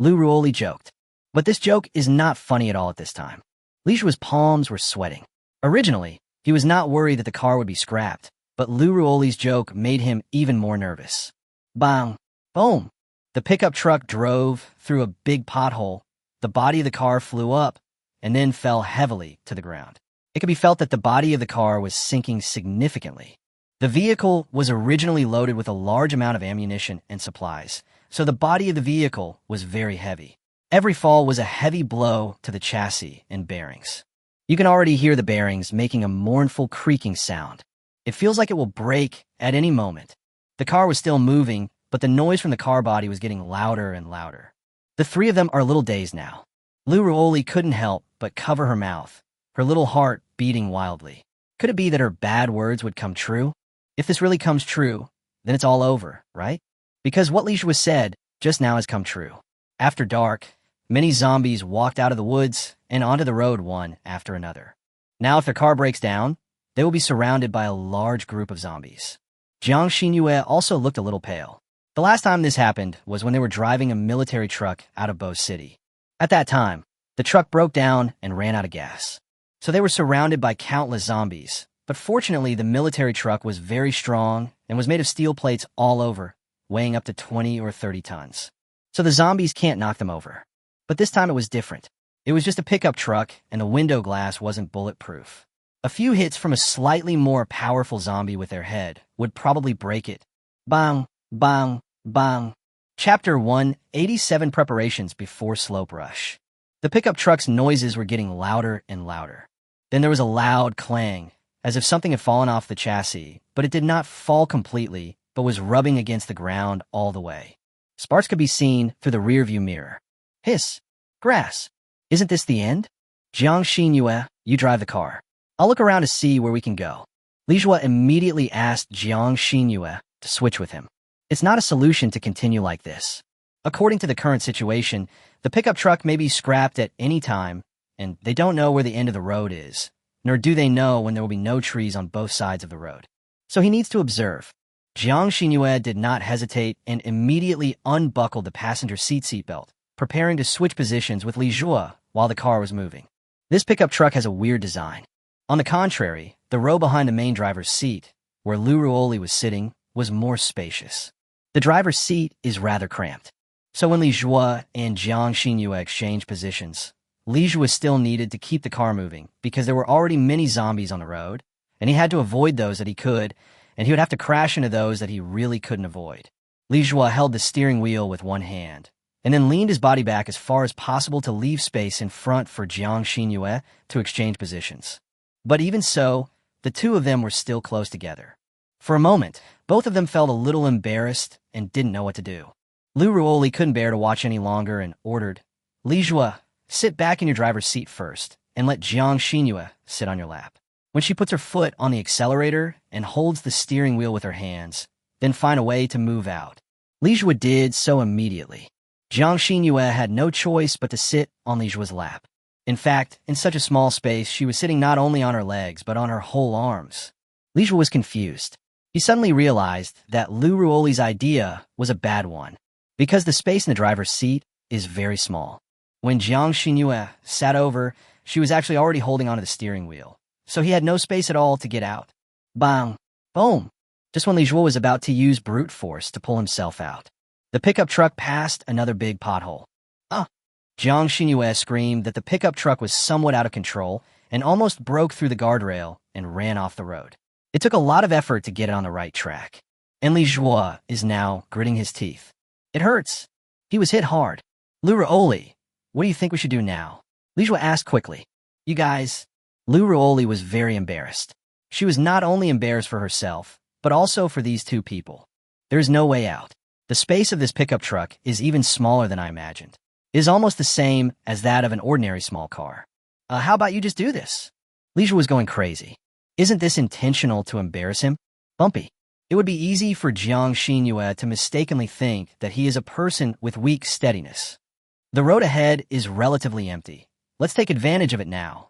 Lou Ruoli joked. But this joke is not funny at all at this time. Li Zhua's palms were sweating. Originally, he was not worried that the car would be scrapped, but Lou Ruoli's joke made him even more nervous. Bang! Boom! The pickup truck drove through a big pothole. The body of the car flew up and then fell heavily to the ground. It could be felt that the body of the car was sinking significantly. The vehicle was originally loaded with a large amount of ammunition and supplies, so the body of the vehicle was very heavy. Every fall was a heavy blow to the chassis and bearings. You can already hear the bearings making a mournful creaking sound. It feels like it will break at any moment. The car was still moving, but the noise from the car body was getting louder and louder. The three of them are a little dazed now. Lou Ruoli couldn't help but cover her mouth, her little heart beating wildly. Could it be that her bad words would come true? If this really comes true, then it's all over, right? Because what Li Zhua said just now has come true. After dark, many zombies walked out of the woods and onto the road one after another. Now if their car breaks down, they will be surrounded by a large group of zombies. Jiang Xinyue also looked a little pale. The last time this happened was when they were driving a military truck out of Bo City. At that time, the truck broke down and ran out of gas. So they were surrounded by countless zombies, but fortunately the military truck was very strong and was made of steel plates all over, weighing up to 20 or 30 tons. So the zombies can't knock them over. But this time it was different. It was just a pickup truck and the window glass wasn't bulletproof. A few hits from a slightly more powerful zombie with their head would probably break it. Bang, bang, bang. Chapter 1, 87 Preparations Before Slope Rush. The pickup truck's noises were getting louder and louder. Then there was a loud clang, as if something had fallen off the chassis, but it did not fall completely, but was rubbing against the ground all the way. Sparks could be seen through the rearview mirror. Hiss! Grass! Isn't this the end? Jiang Xinyue, you drive the car. I'll look around to see where we can go. Li Zhua immediately asked Jiang Xinyue to switch with him. It's not a solution to continue like this. According to the current situation, the pickup truck may be scrapped at any time, and they don't know where the end of the road is, nor do they know when there will be no trees on both sides of the road. So he needs to observe. Jiang Xinyue did not hesitate and immediately unbuckled the passenger seatbelt, preparing to switch positions with Li Zhua while the car was moving. This pickup truck has a weird design. On the contrary, the row behind the main driver's seat, where Lou Ruoli was sitting, was more spacious. The driver's seat is rather cramped. So when Li Zhua and Jiang Xinyue exchanged positions, Li Zhua still needed to keep the car moving because there were already many zombies on the road, and he had to avoid those that he could, and he would have to crash into those that he really couldn't avoid. Li Zhua held the steering wheel with one hand, and then leaned his body back as far as possible to leave space in front for Jiang Xinyue to exchange positions. But even so, the two of them were still close together. For a moment, both of them felt a little embarrassed and didn't know what to do. Lou Ruoli couldn't bear to watch any longer and ordered, Li Zhua, sit back in your driver's seat first and let Jiang Xinyue sit on your lap. When she puts her foot on the accelerator and holds the steering wheel with her hands, then find a way to move out. Li Zhua did so immediately. Jiang Xinyue had no choice but to sit on Li Zhua's lap. In fact, in such a small space, she was sitting not only on her legs, but on her whole arms. Li Zhua was confused. He suddenly realized that Lou Ruoli's idea was a bad one, because the space in the driver's seat is very small. When Jiang Xinyue sat over, she was actually already holding onto the steering wheel, so he had no space at all to get out. Bang! Boom! Just when Li Zhua was about to use brute force to pull himself out, the pickup truck passed another big pothole. Ah! Jiang Xinyue screamed that the pickup truck was somewhat out of control and almost broke through the guardrail and ran off the road. It took a lot of effort to get it on the right track, and Li Zhua is now gritting his teeth. It hurts. He was hit hard. Lou Ruoli, what do you think we should do now? Li Zhua asked quickly. You guys... Lou Ruoli was very embarrassed. She was not only embarrassed for herself, but also for these two people. There is no way out. The space of this pickup truck is even smaller than I imagined. is almost the same as that of an ordinary small car. How about you just do this? Li Zhuo was going crazy. Isn't this intentional to embarrass him? Bumpy. It would be easy for Jiang Xinyue to mistakenly think that he is a person with weak steadiness. The road ahead is relatively empty. Let's take advantage of it now.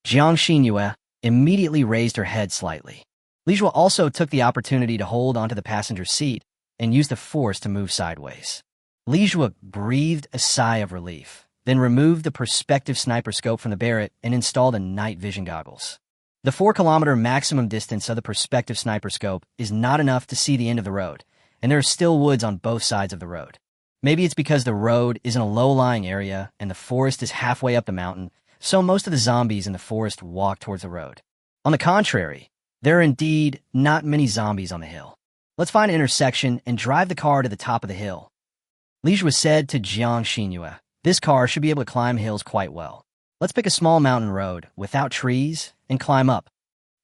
Jiang Xinyue immediately raised her head slightly. Li Zhuo also took the opportunity to hold onto the passenger seat and used the force to move sideways. Li Zhuo breathed a sigh of relief, then removed the perspective sniper scope from the Barrett and installed a night vision goggles. The 4-kilometer maximum distance of the perspective sniper scope is not enough to see the end of the road, and there are still woods on both sides of the road. Maybe it's because the road is in a low-lying area and the forest is halfway up the mountain, so most of the zombies in the forest walk towards the road. On the contrary, there are indeed not many zombies on the hill. Let's find an intersection and drive the car to the top of the hill. Li Zhuo said to Jiang Xinyue, this car should be able to climb hills quite well. Let's pick a small mountain road without trees and climb up.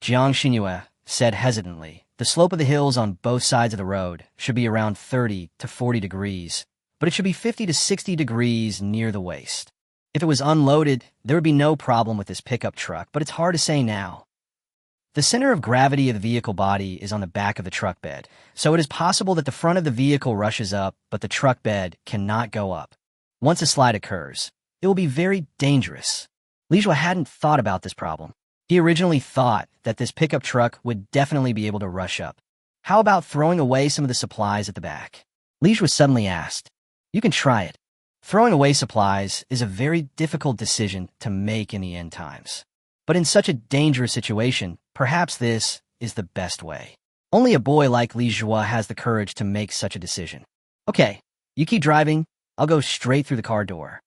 Jiang Xinyue said hesitantly, the slope of the hills on both sides of the road should be around 30 to 40 degrees, but it should be 50 to 60 degrees near the waist. If it was unloaded, there would be no problem with this pickup truck, but it's hard to say now. The center of gravity of the vehicle body is on the back of the truck bed, so it is possible that the front of the vehicle rushes up, but the truck bed cannot go up. Once a slide occurs, it will be very dangerous. Li Zhuo hadn't thought about this problem. He originally thought that this pickup truck would definitely be able to rush up. How about throwing away some of the supplies at the back? Li Zhuo suddenly asked. You can try it. Throwing away supplies is a very difficult decision to make in the end times. But in such a dangerous situation, perhaps this is the best way. Only a boy like Li Zhuo has the courage to make such a decision. Okay, you keep driving. I'll go straight through the car door.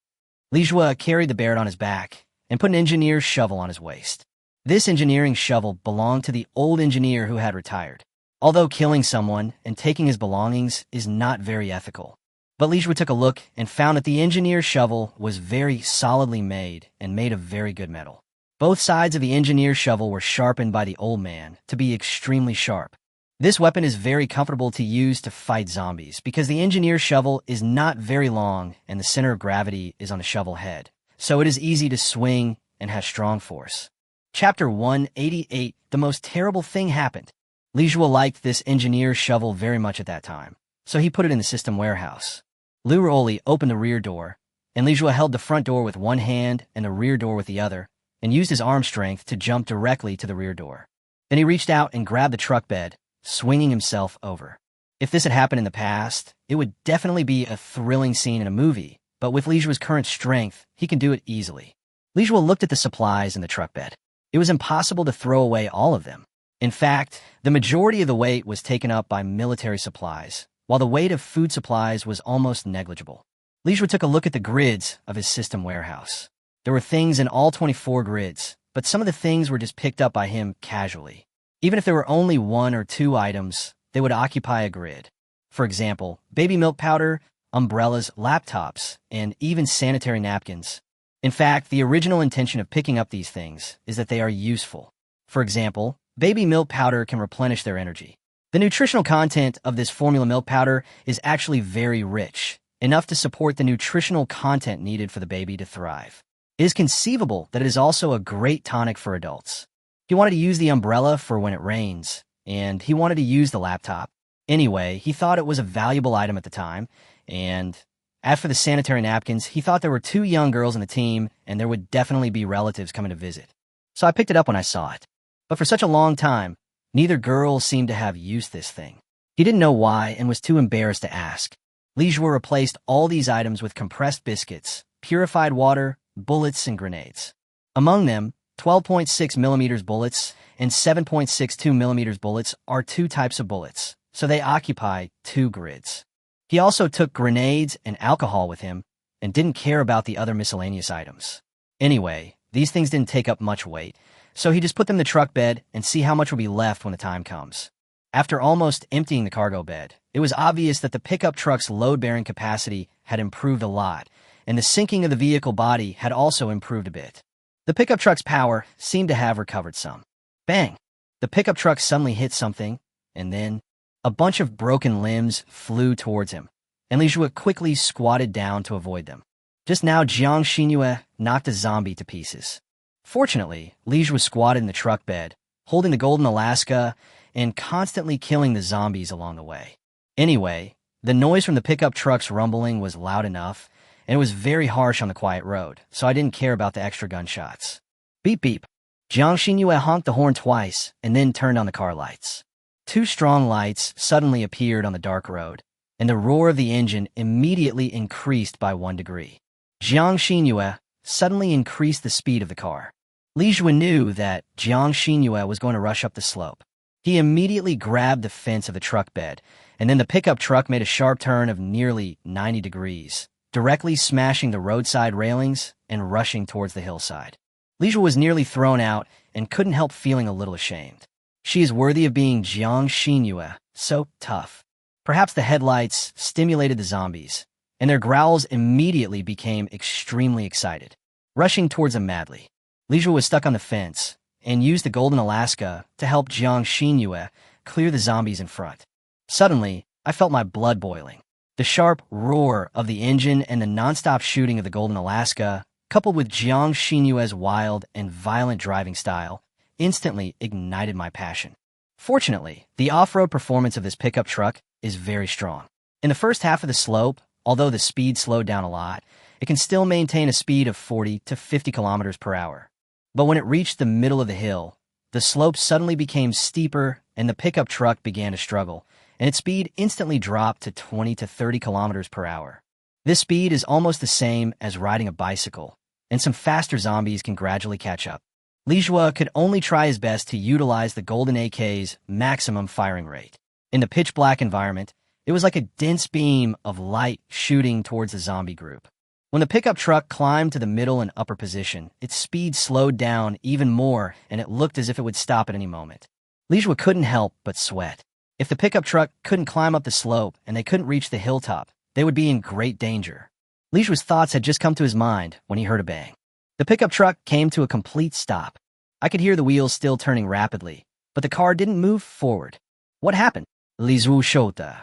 Li Zhuo carried the Barrett on his back and put an engineer's shovel on his waist. This engineering shovel belonged to the old engineer who had retired. Although killing someone and taking his belongings is not very ethical. But Li Zhuo took a look and found that the engineer's shovel was very solidly made and made of very good metal. Both sides of the engineer's shovel were sharpened by the old man to be extremely sharp. This weapon is very comfortable to use to fight zombies because the engineer's shovel is not very long and the center of gravity is on the shovel head, so it is easy to swing and has strong force. Chapter 188, The Most Terrible Thing Happened. Li Zhuo liked this engineer's shovel very much at that time, so he put it in the system warehouse. Liu Roli opened the rear door, and Li Zhuo held the front door with one hand and the rear door with the other, and used his arm strength to jump directly to the rear door. Then he reached out and grabbed the truck bed, swinging himself over. If this had happened in the past, it would definitely be a thrilling scene in a movie, but with Li Zhuo's current strength, he can do it easily. Li Zhuo looked at the supplies in the truck bed. It was impossible to throw away all of them. In fact, the majority of the weight was taken up by military supplies, while the weight of food supplies was almost negligible. Li Zhuo took a look at the grids of his system warehouse. There were things in all 24 grids, but some of the things were just picked up by him casually. Even if there were only 1 or 2 items, they would occupy a grid. For example, baby milk powder, umbrellas, laptops, and even sanitary napkins. In fact, the original intention of picking up these things is that they are useful. For example, baby milk powder can replenish their energy. The nutritional content of this formula milk powder is actually very rich, enough to support the nutritional content needed for the baby to thrive. It is conceivable that it is also a great tonic for adults. He wanted to use the umbrella for when it rains, and he wanted to use the laptop. Anyway, he thought it was a valuable item at the time, and as for the sanitary napkins, he thought there were 2 young girls in the team, and there would definitely be relatives coming to visit. So I picked it up when I saw it. But for such a long time, neither girl seemed to have used this thing. He didn't know why and was too embarrassed to ask. Li Zhuo replaced all these items with compressed biscuits, purified water, bullets, and grenades. Among them, 12.6 millimeters bullets and 7.62 millimeters bullets are 2 types of bullets, so they occupy 2 grids. He also took grenades and alcohol with him and didn't care about the other miscellaneous items. Anyway, these things didn't take up much weight, so he just put them in the truck bed and see how much will be left when the time comes. After almost emptying the cargo bed, it was obvious that the pickup truck's load-bearing capacity had improved a lot, and the sinking of the vehicle body had also improved a bit. The pickup truck's power seemed to have recovered some. Bang! The pickup truck suddenly hit something, and then a bunch of broken limbs flew towards him, and Li Zhuo quickly squatted down to avoid them. Just now, Jiang Xinyue knocked a zombie to pieces. Fortunately, Lige was squatted in the truck bed, holding the Golden Alaska and constantly killing the zombies along the way. Anyway, the noise from the pickup truck's rumbling was loud enough, and it was very harsh on the quiet road, so I didn't care about the extra gunshots. Beep beep. Jiang Xinyue honked the horn twice and then turned on the car lights. Two strong lights suddenly appeared on the dark road, and the roar of the engine immediately increased by 1 degree. Jiang Xinyue suddenly increased the speed of the car. Li Jue knew that Jiang Xinyue was going to rush up the slope. He immediately grabbed the fence of the truck bed, and then the pickup truck made a sharp turn of nearly 90 degrees, directly smashing the roadside railings and rushing towards the hillside. Li Jue was nearly thrown out and couldn't help feeling a little ashamed. She is worthy of being Jiang Xinyue, so tough. Perhaps the headlights stimulated the zombies, and their growls immediately became extremely excited, rushing towards him madly. Li Jue was stuck on the fence and used the Golden Alaska to help Jiang Xinyue clear the zombies in front. Suddenly, I felt my blood boiling. The sharp roar of the engine and the nonstop shooting of the Golden Alaska, coupled with Jiang Xinyue's wild and violent driving style, instantly ignited my passion. Fortunately, the off-road performance of this pickup truck is very strong. In the first half of the slope, although the speed slowed down a lot, it can still maintain a speed of 40 to 50 kilometers per hour. But when it reached the middle of the hill, the slope suddenly became steeper and the pickup truck began to struggle, and its speed instantly dropped to 20 to 30 kilometers per hour. This speed is almost the same as riding a bicycle, and some faster zombies can gradually catch up. Li Jue could only try his best to utilize the Golden AK's maximum firing rate. In the pitch-black environment, it was like a dense beam of light shooting towards the zombie group. When the pickup truck climbed to the middle and upper position, its speed slowed down even more, and it looked as if it would stop at any moment. Li Jue couldn't help but sweat. If the pickup truck couldn't climb up the slope and they couldn't reach the hilltop, they would be in great danger. Li Jue's thoughts had just come to his mind when he heard a bang. The pickup truck came to a complete stop. I could hear the wheels still turning rapidly, but the car didn't move forward. What happened? Li Jue shouted.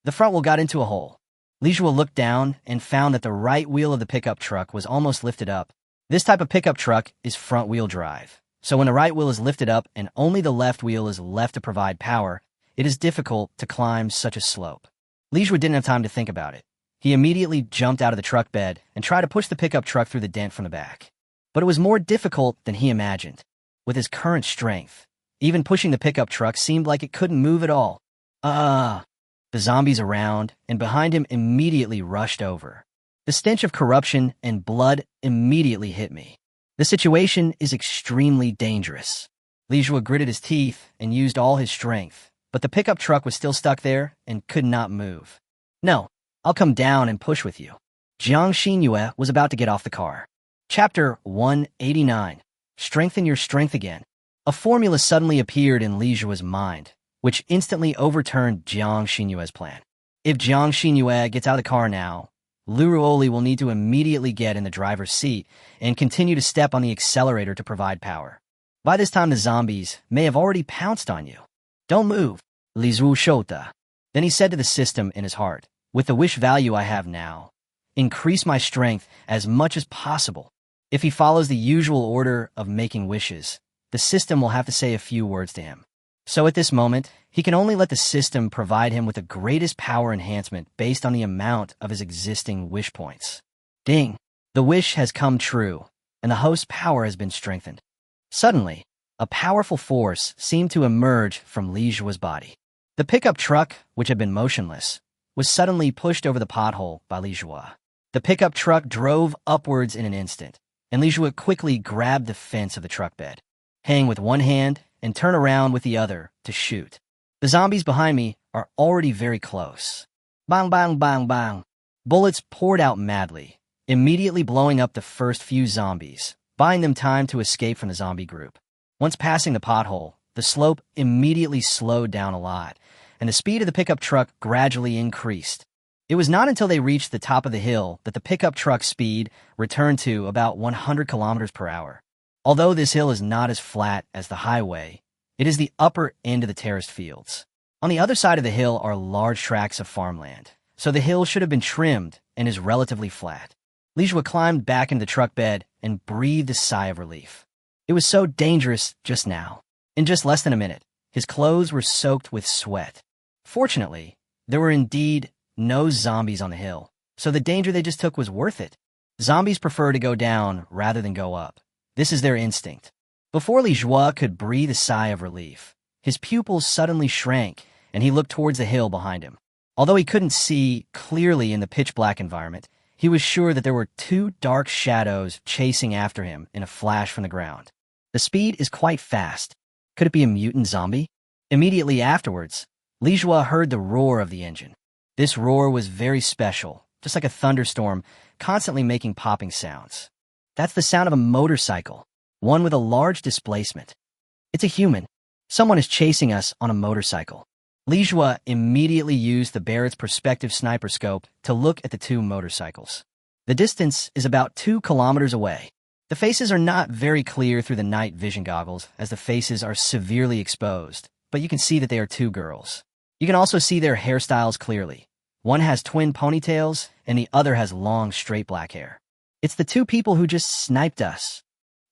The front wheel got into a hole. Li Jue looked down and found that the right wheel of the pickup truck was almost lifted up. This type of pickup truck is front-wheel drive. So when the right wheel is lifted up and only the left wheel is left to provide power, it is difficult to climb such a slope. Li Jue didn't have time to think about it. He immediately jumped out of the truck bed and tried to push the pickup truck through the dent from the back. But it was more difficult than he imagined. With his current strength, even pushing the pickup truck seemed like it couldn't move at all. The zombies around and behind him immediately rushed over. The stench of corruption and blood immediately hit me. The situation is extremely dangerous. Li Jue gritted his teeth and used all his strength, but the pickup truck was still stuck there and could not move. No, I'll come down and push with you. Jiang Xinyue was about to get off the car. Chapter 189. Strengthen your strength again. A formula suddenly appeared in Li Jue's mind, which instantly overturned Jiang Xinyue's plan. If Jiang Xinyue gets out of the car now, Lu Ruoli will need to immediately get in the driver's seat and continue to step on the accelerator to provide power. By this time, the zombies may have already pounced on you. Don't move, Li Jue shouted. Then he said to the system in his heart, with the wish value I have now, increase my strength as much as possible. If he follows the usual order of making wishes, the system will have to say a few words to him. So at this moment, he can only let the system provide him with the greatest power enhancement based on the amount of his existing wish points. Ding! The wish has come true, and the host's power has been strengthened. Suddenly, a powerful force seemed to emerge from Li Jue's body. The pickup truck, which had been motionless, was suddenly pushed over the pothole by Li Jue. The pickup truck drove upwards in an instant, and Li Jue quickly grabbed the fence of the truck bed, hang with one hand and turn around with the other to shoot. The zombies behind me are already very close. Bang, bang, bang, bang. Bullets poured out madly, immediately blowing up the first few zombies, buying them time to escape from the zombie group. Once passing the pothole, the slope immediately slowed down a lot, and the speed of the pickup truck gradually increased. It was not until they reached the top of the hill that the pickup truck's speed returned to about 100 kilometers per hour. Although this hill is not as flat as the highway, it is the upper end of the terraced fields. On the other side of the hill are large tracts of farmland, so the hill should have been trimmed and is relatively flat. Li Jue climbed back into the truck bed and breathed a sigh of relief. It was so dangerous just now. In just less than a minute, his clothes were soaked with sweat. Fortunately, there were indeed no zombies on the hill, so the danger they just took was worth it. Zombies prefer to go down rather than go up. This is their instinct. Before Li Jue could breathe a sigh of relief, his pupils suddenly shrank, and he looked towards the hill behind him. Although he couldn't see clearly in the pitch-black environment, he was sure that there were two dark shadows chasing after him in a flash from the ground. The speed is quite fast. Could it be a mutant zombie? Immediately afterwards, Li Jue heard the roar of the engine. This roar was very special, just like a thunderstorm, constantly making popping sounds. That's the sound of a motorcycle, one with a large displacement. It's a human. Someone is chasing us on a motorcycle. Li Jue immediately used the Barrett's perspective sniper scope to look at the two motorcycles. The distance is about 2 kilometers away. The faces are not very clear through the night vision goggles, as the faces are severely exposed, but you can see that they are two girls. You can also see their hairstyles clearly. One has twin ponytails, and the other has long, straight black hair. It's the two people who just sniped us.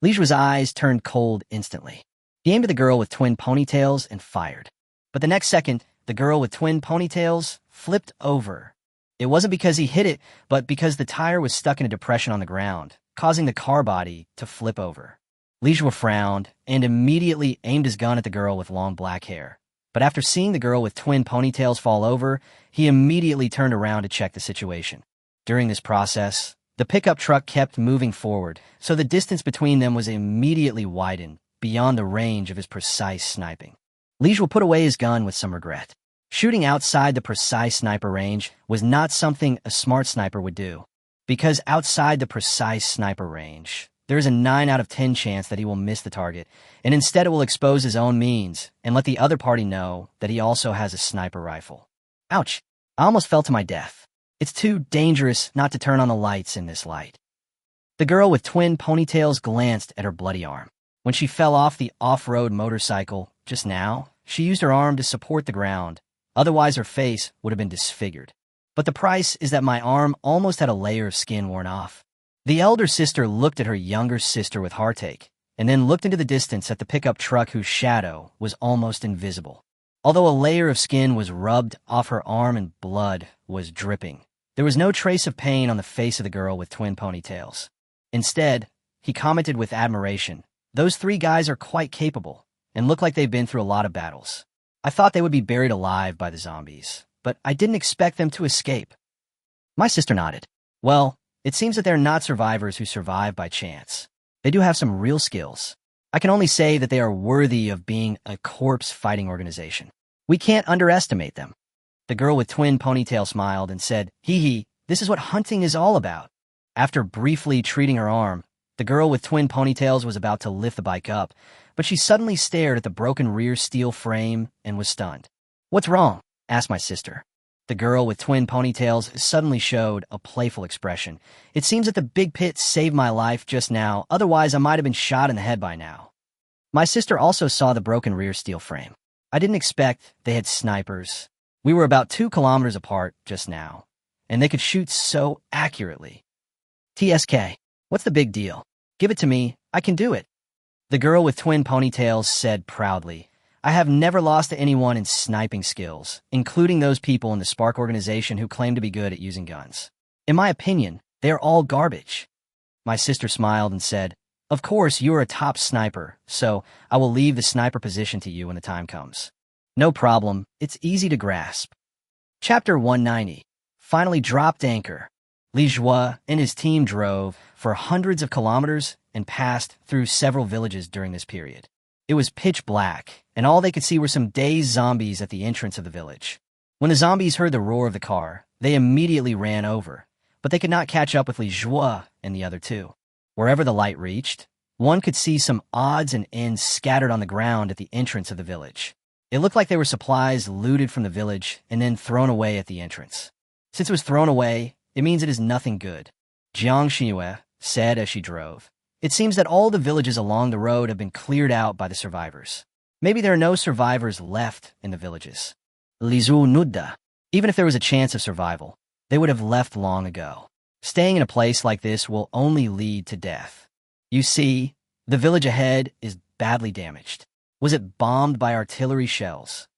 Li Jue's eyes turned cold instantly. He aimed at the girl with twin ponytails and fired. But the next second, the girl with twin ponytails flipped over. It wasn't because he hit it, but because the tire was stuck in a depression on the ground, causing the car body to flip over. Li Jue frowned and immediately aimed his gun at the girl with long black hair. But after seeing the girl with twin ponytails fall over, he immediately turned around to check the situation. During this process, the pickup truck kept moving forward, so the distance between them was immediately widened beyond the range of his precise sniping. Li Jue put away his gun with some regret. Shooting outside the precise sniper range was not something a smart sniper would do, because outside the precise sniper range, there is a 9 out of 10 chance that he will miss the target, and instead it will expose his own means and let the other party know that he also has a sniper rifle. Ouch! I almost fell to my death. It's too dangerous not to turn on the lights in this light. The girl with twin ponytails glanced at her bloody arm. When she fell off the off-road motorcycle just now, she used her arm to support the ground. Otherwise, her face would have been disfigured. But the price is that my arm almost had a layer of skin worn off. The elder sister looked at her younger sister with heartache, and then looked into the distance at the pickup truck whose shadow was almost invisible. Although a layer of skin was rubbed off her arm and blood was dripping, there was no trace of pain on the face of the girl with twin ponytails. Instead, he commented with admiration, "Those 3 guys are quite capable, and look like they've been through a lot of battles. I thought they would be buried alive by the zombies, but I didn't expect them to escape." My sister nodded. "Well, it seems that they're not survivors who survive by chance. They do have some real skills. I can only say that they are worthy of being a corpse-fighting organization. We can't underestimate them." The girl with twin ponytail smiled and said, "Hee hee, this is what hunting is all about." After briefly treating her arm, the girl with twin ponytails was about to lift the bike up, but she suddenly stared at the broken rear steel frame and was stunned. "What's wrong?" asked my sister. The girl with twin ponytails suddenly showed a playful expression. "It seems that the big pit saved my life just now, otherwise I might have been shot in the head by now." My sister also saw the broken rear steel frame. I didn't expect they had snipers. We were about 2 kilometers apart just now, and they could shoot so accurately. "TSK, what's the big deal? Give it to me, I can do it." The girl with twin ponytails said proudly, "I have never lost to anyone in sniping skills, including those people in the Spark organization who claim to be good at using guns. In my opinion, they are all garbage." My sister smiled and said, "Of course, you are a top sniper, so I will leave the sniper position to you when the time comes." "No problem, it's easy to grasp." Chapter 190 finally dropped anchor. Li Jue and his team drove for hundreds of kilometers and passed through several villages during this period. It was pitch black, and all they could see were some dazed zombies at the entrance of the village. When the zombies heard the roar of the car, they immediately ran over, but they could not catch up with Li Jue and the other two. Wherever the light reached, one could see some odds and ends scattered on the ground at the entrance of the village. It looked like they were supplies looted from the village and then thrown away at the entrance. Since it was thrown away, it means it is nothing good, Jiang Xingyue said as she drove. It seems that all the villages along the road have been cleared out by the survivors. Maybe there are no survivors left in the villages. Li Zhu nudda. Even if there was a chance of survival, they would have left long ago. Staying in a place like this will only lead to death. You see, the village ahead is badly damaged. Was it bombed by artillery shells?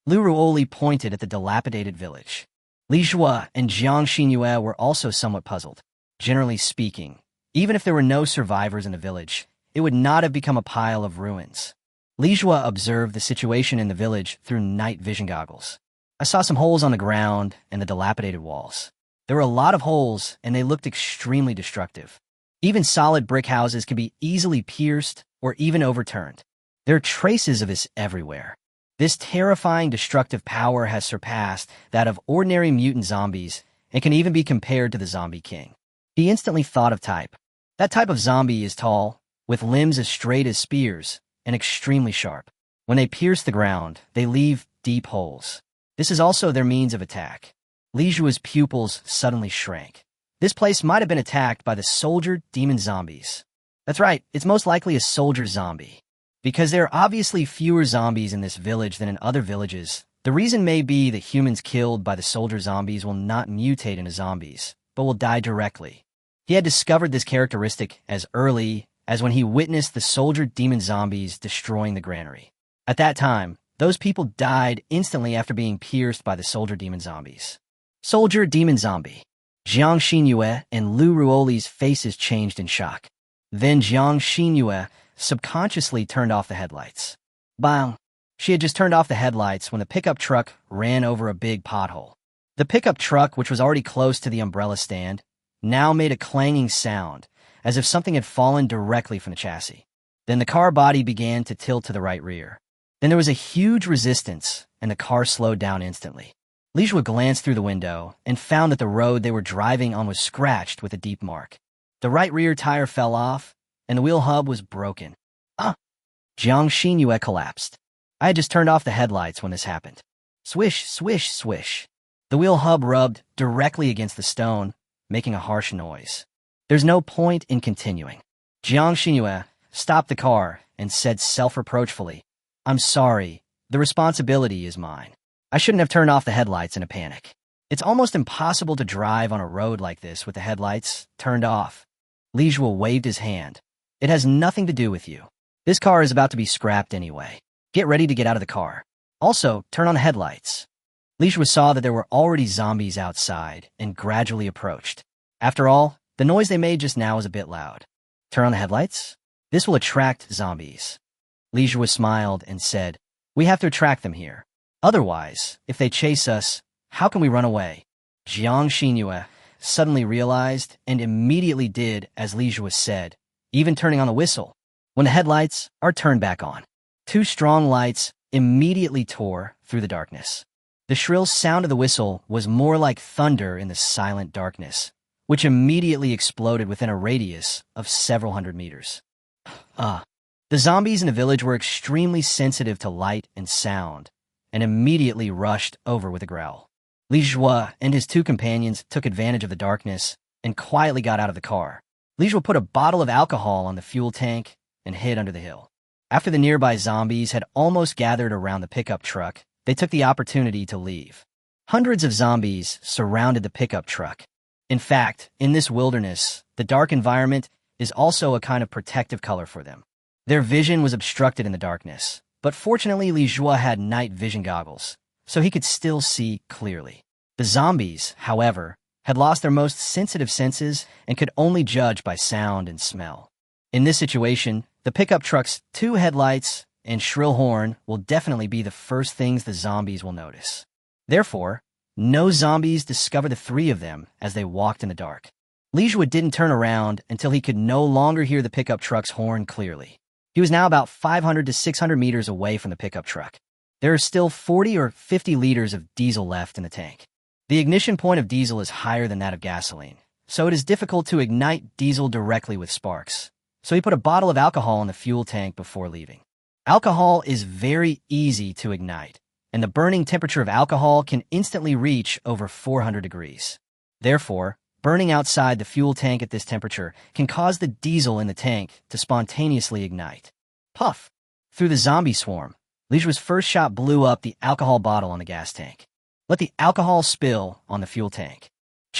Lu Ruoli pointed at the dilapidated village. Li Zhua and Jiang Xinyue were also somewhat puzzled. Generally speaking, even if there were no survivors in the village, it would not have become a pile of ruins. Li Zhua observed the situation in the village through night vision goggles. I saw some holes on the ground and the dilapidated walls. There were a lot of holes, and they looked extremely destructive. Even solid brick houses can be easily pierced or even overturned. There are traces of this everywhere. This terrifying destructive power has surpassed that of ordinary mutant zombies and can even be compared to the Zombie King. He instantly thought of type. That type of zombie is tall, with limbs as straight as spears, and extremely sharp. When they pierce the ground, they leave deep holes. This is also their means of attack. Li Zhua's pupils suddenly shrank. This place might have been attacked by the soldier demon zombies. That's right, it's most likely a soldier zombie. Because there are obviously fewer zombies in this village than in other villages, the reason may be that humans killed by the soldier zombies will not mutate into zombies, but will die directly. He had discovered this characteristic as early as when he witnessed the soldier demon zombies destroying the granary. At that time, those people died instantly after being pierced by the soldier demon zombies. Soldier demon zombie. Jiang Xinyue and Lu Ruoli's faces changed in shock. Then Jiang Xinyue subconsciously turned off the headlights. Bang! She had just turned off the headlights when the pickup truck ran over a big pothole. The pickup truck, which was already close to the umbrella stand, now made a clanging sound, as if something had fallen directly from the chassis. Then the car body began to tilt to the right rear. Then there was a huge resistance, and the car slowed down instantly. Li Zhua glanced through the window and found that the road they were driving on was scratched with a deep mark. The right rear tire fell off, and the wheel hub was broken. Jiang Xinyue collapsed. I had just turned off the headlights when this happened. Swish, swish, swish. The wheel hub rubbed directly against the stone, making a harsh noise. There's no point in continuing. Jiang Xinyue stopped the car and said self-reproachfully, I'm sorry, the responsibility is mine. I shouldn't have turned off the headlights in a panic. It's almost impossible to drive on a road like this with the headlights turned off. Li Zhua waved his hand. It has nothing to do with you. This car is about to be scrapped anyway. Get ready to get out of the car. Also, turn on the headlights. Li Zhua saw that there were already zombies outside and gradually approached. After all, the noise they made just now was a bit loud. Turn on the headlights? This will attract zombies. Li Zhua smiled and said, we have to attract them here. Otherwise, if they chase us, how can we run away? Jiang Xinyue suddenly realized and immediately did as Li Zhua said, even turning on the whistle. When the headlights are turned back on, two strong lights immediately tore through the darkness. The shrill sound of the whistle was more like thunder in the silent darkness, which immediately exploded within a radius of several hundred meters. The zombies in the village were extremely sensitive to light and sound, and immediately rushed over with a growl. Li Zhua and his two companions took advantage of the darkness and quietly got out of the car. Li Zhua put a bottle of alcohol on the fuel tank and hid under the hill. After the nearby zombies had almost gathered around the pickup truck, they took the opportunity to leave. Hundreds of zombies surrounded the pickup truck. In fact, in this wilderness, the dark environment is also a kind of protective color for them. Their vision was obstructed in the darkness, but fortunately Li Zhua had night vision goggles, so he could still see clearly. The zombies, however, had lost their most sensitive senses and could only judge by sound and smell. In this situation, the pickup truck's two headlights and shrill horn will definitely be the first things the zombies will notice. Therefore, no zombies discovered the three of them as they walked in the dark. Li Zhua didn't turn around until he could no longer hear the pickup truck's horn clearly. He was now about 500 to 600 meters away from the pickup truck. There are still 40 or 50 liters of diesel left in the tank. The ignition point of diesel is higher than that of gasoline, so it is difficult to ignite diesel directly with sparks. So he put a bottle of alcohol in the fuel tank before leaving. Alcohol is very easy to ignite, and the burning temperature of alcohol can instantly reach over 400 degrees. Therefore, burning outside the fuel tank at this temperature can cause the diesel in the tank to spontaneously ignite. Puff! Through the zombie swarm, Li Zhua's first shot blew up the alcohol bottle on the gas tank. Let the alcohol spill on the fuel tank.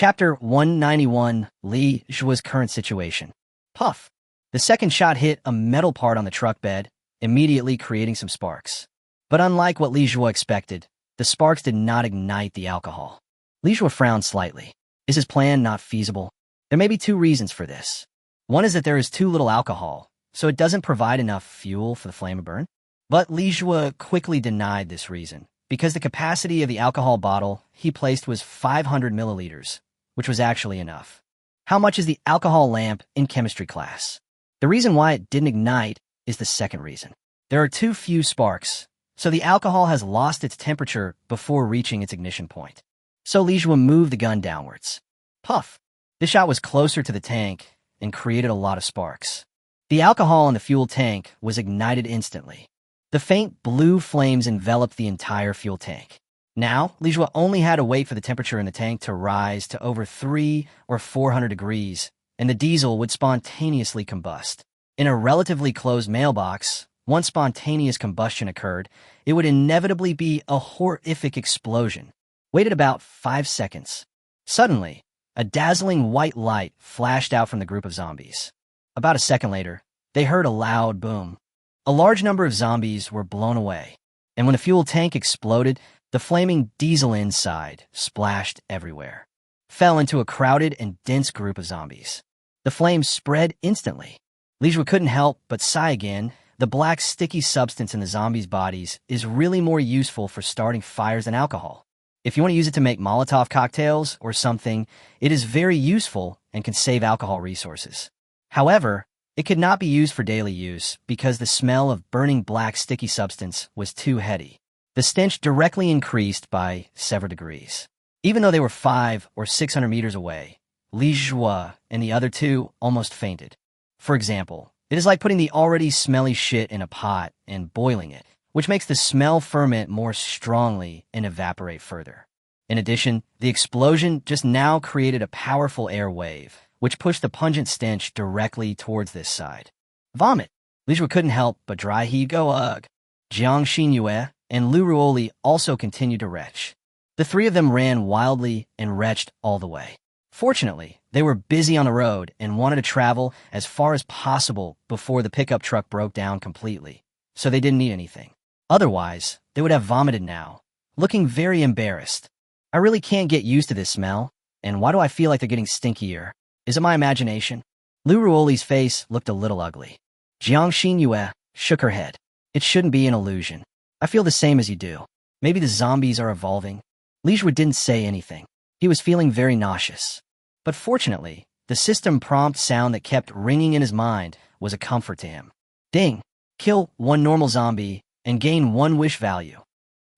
Chapter 191, Li Zhua's current situation. Puff. The second shot hit a metal part on the truck bed, immediately creating some sparks. But unlike what Li Zhua expected, the sparks did not ignite the alcohol. Li Zhua frowned slightly. Is his plan not feasible? There may be two reasons for this. One is that there is too little alcohol, so it doesn't provide enough fuel for the flame to burn. But Li Zhua quickly denied this reason, because the capacity of the alcohol bottle he placed was 500 milliliters, which was actually enough. How much is the alcohol lamp in chemistry class? The reason why it didn't ignite is the second reason. There are too few sparks, so the alcohol has lost its temperature before reaching its ignition point. So Li Zhua moved the gun downwards. Puff. This shot was closer to the tank and created a lot of sparks. The alcohol in the fuel tank was ignited instantly. The faint blue flames enveloped the entire fuel tank. Now, Li Zhua only had to wait for the temperature in the tank to rise to over 300 or 400 degrees, and the diesel would spontaneously combust. In a relatively closed mailbox, once spontaneous combustion occurred, it would inevitably be a horrific explosion. Waited about 5 seconds. Suddenly, a dazzling white light flashed out from the group of zombies. About a second later, they heard a loud boom. A large number of zombies were blown away, and when the fuel tank exploded, the flaming diesel inside splashed everywhere, fell into a crowded and dense group of zombies. The flames spread instantly. Li Zhua couldn't help but sigh again. The black sticky substance in the zombies' bodies is really more useful for starting fires than alcohol. If you want to use it to make Molotov cocktails or something, it is very useful and can save alcohol resources. However, it could not be used for daily use because the smell of burning black sticky substance was too heady. The stench directly increased by several degrees. Even though they were 500 or 600 meters away, Li Zhua and the other two almost fainted. For example, it is like putting the already smelly shit in a pot and boiling it, which makes the smell ferment more strongly and evaporate further. In addition, the explosion just now created a powerful air wave, which pushed the pungent stench directly towards this side. Vomit! Li Zhua couldn't help but dry heave go ugh. Jiang Xinyue and Lu Ruoli also continued to retch. The three of them ran wildly and retched all the way. Fortunately, they were busy on the road and wanted to travel as far as possible before the pickup truck broke down completely, so they didn't need anything. Otherwise, they would have vomited now, looking very embarrassed. I really can't get used to this smell, and why do I feel like they're getting stinkier? Is it my imagination? Lu Ruoli's face looked a little ugly. Jiang Xinyue shook her head. It shouldn't be an illusion. I feel the same as you do. Maybe the zombies are evolving. Li Zhua didn't say anything. He was feeling very nauseous. But fortunately, the system prompt sound that kept ringing in his mind was a comfort to him. Ding! Kill 1 normal zombie and gain 1 wish value.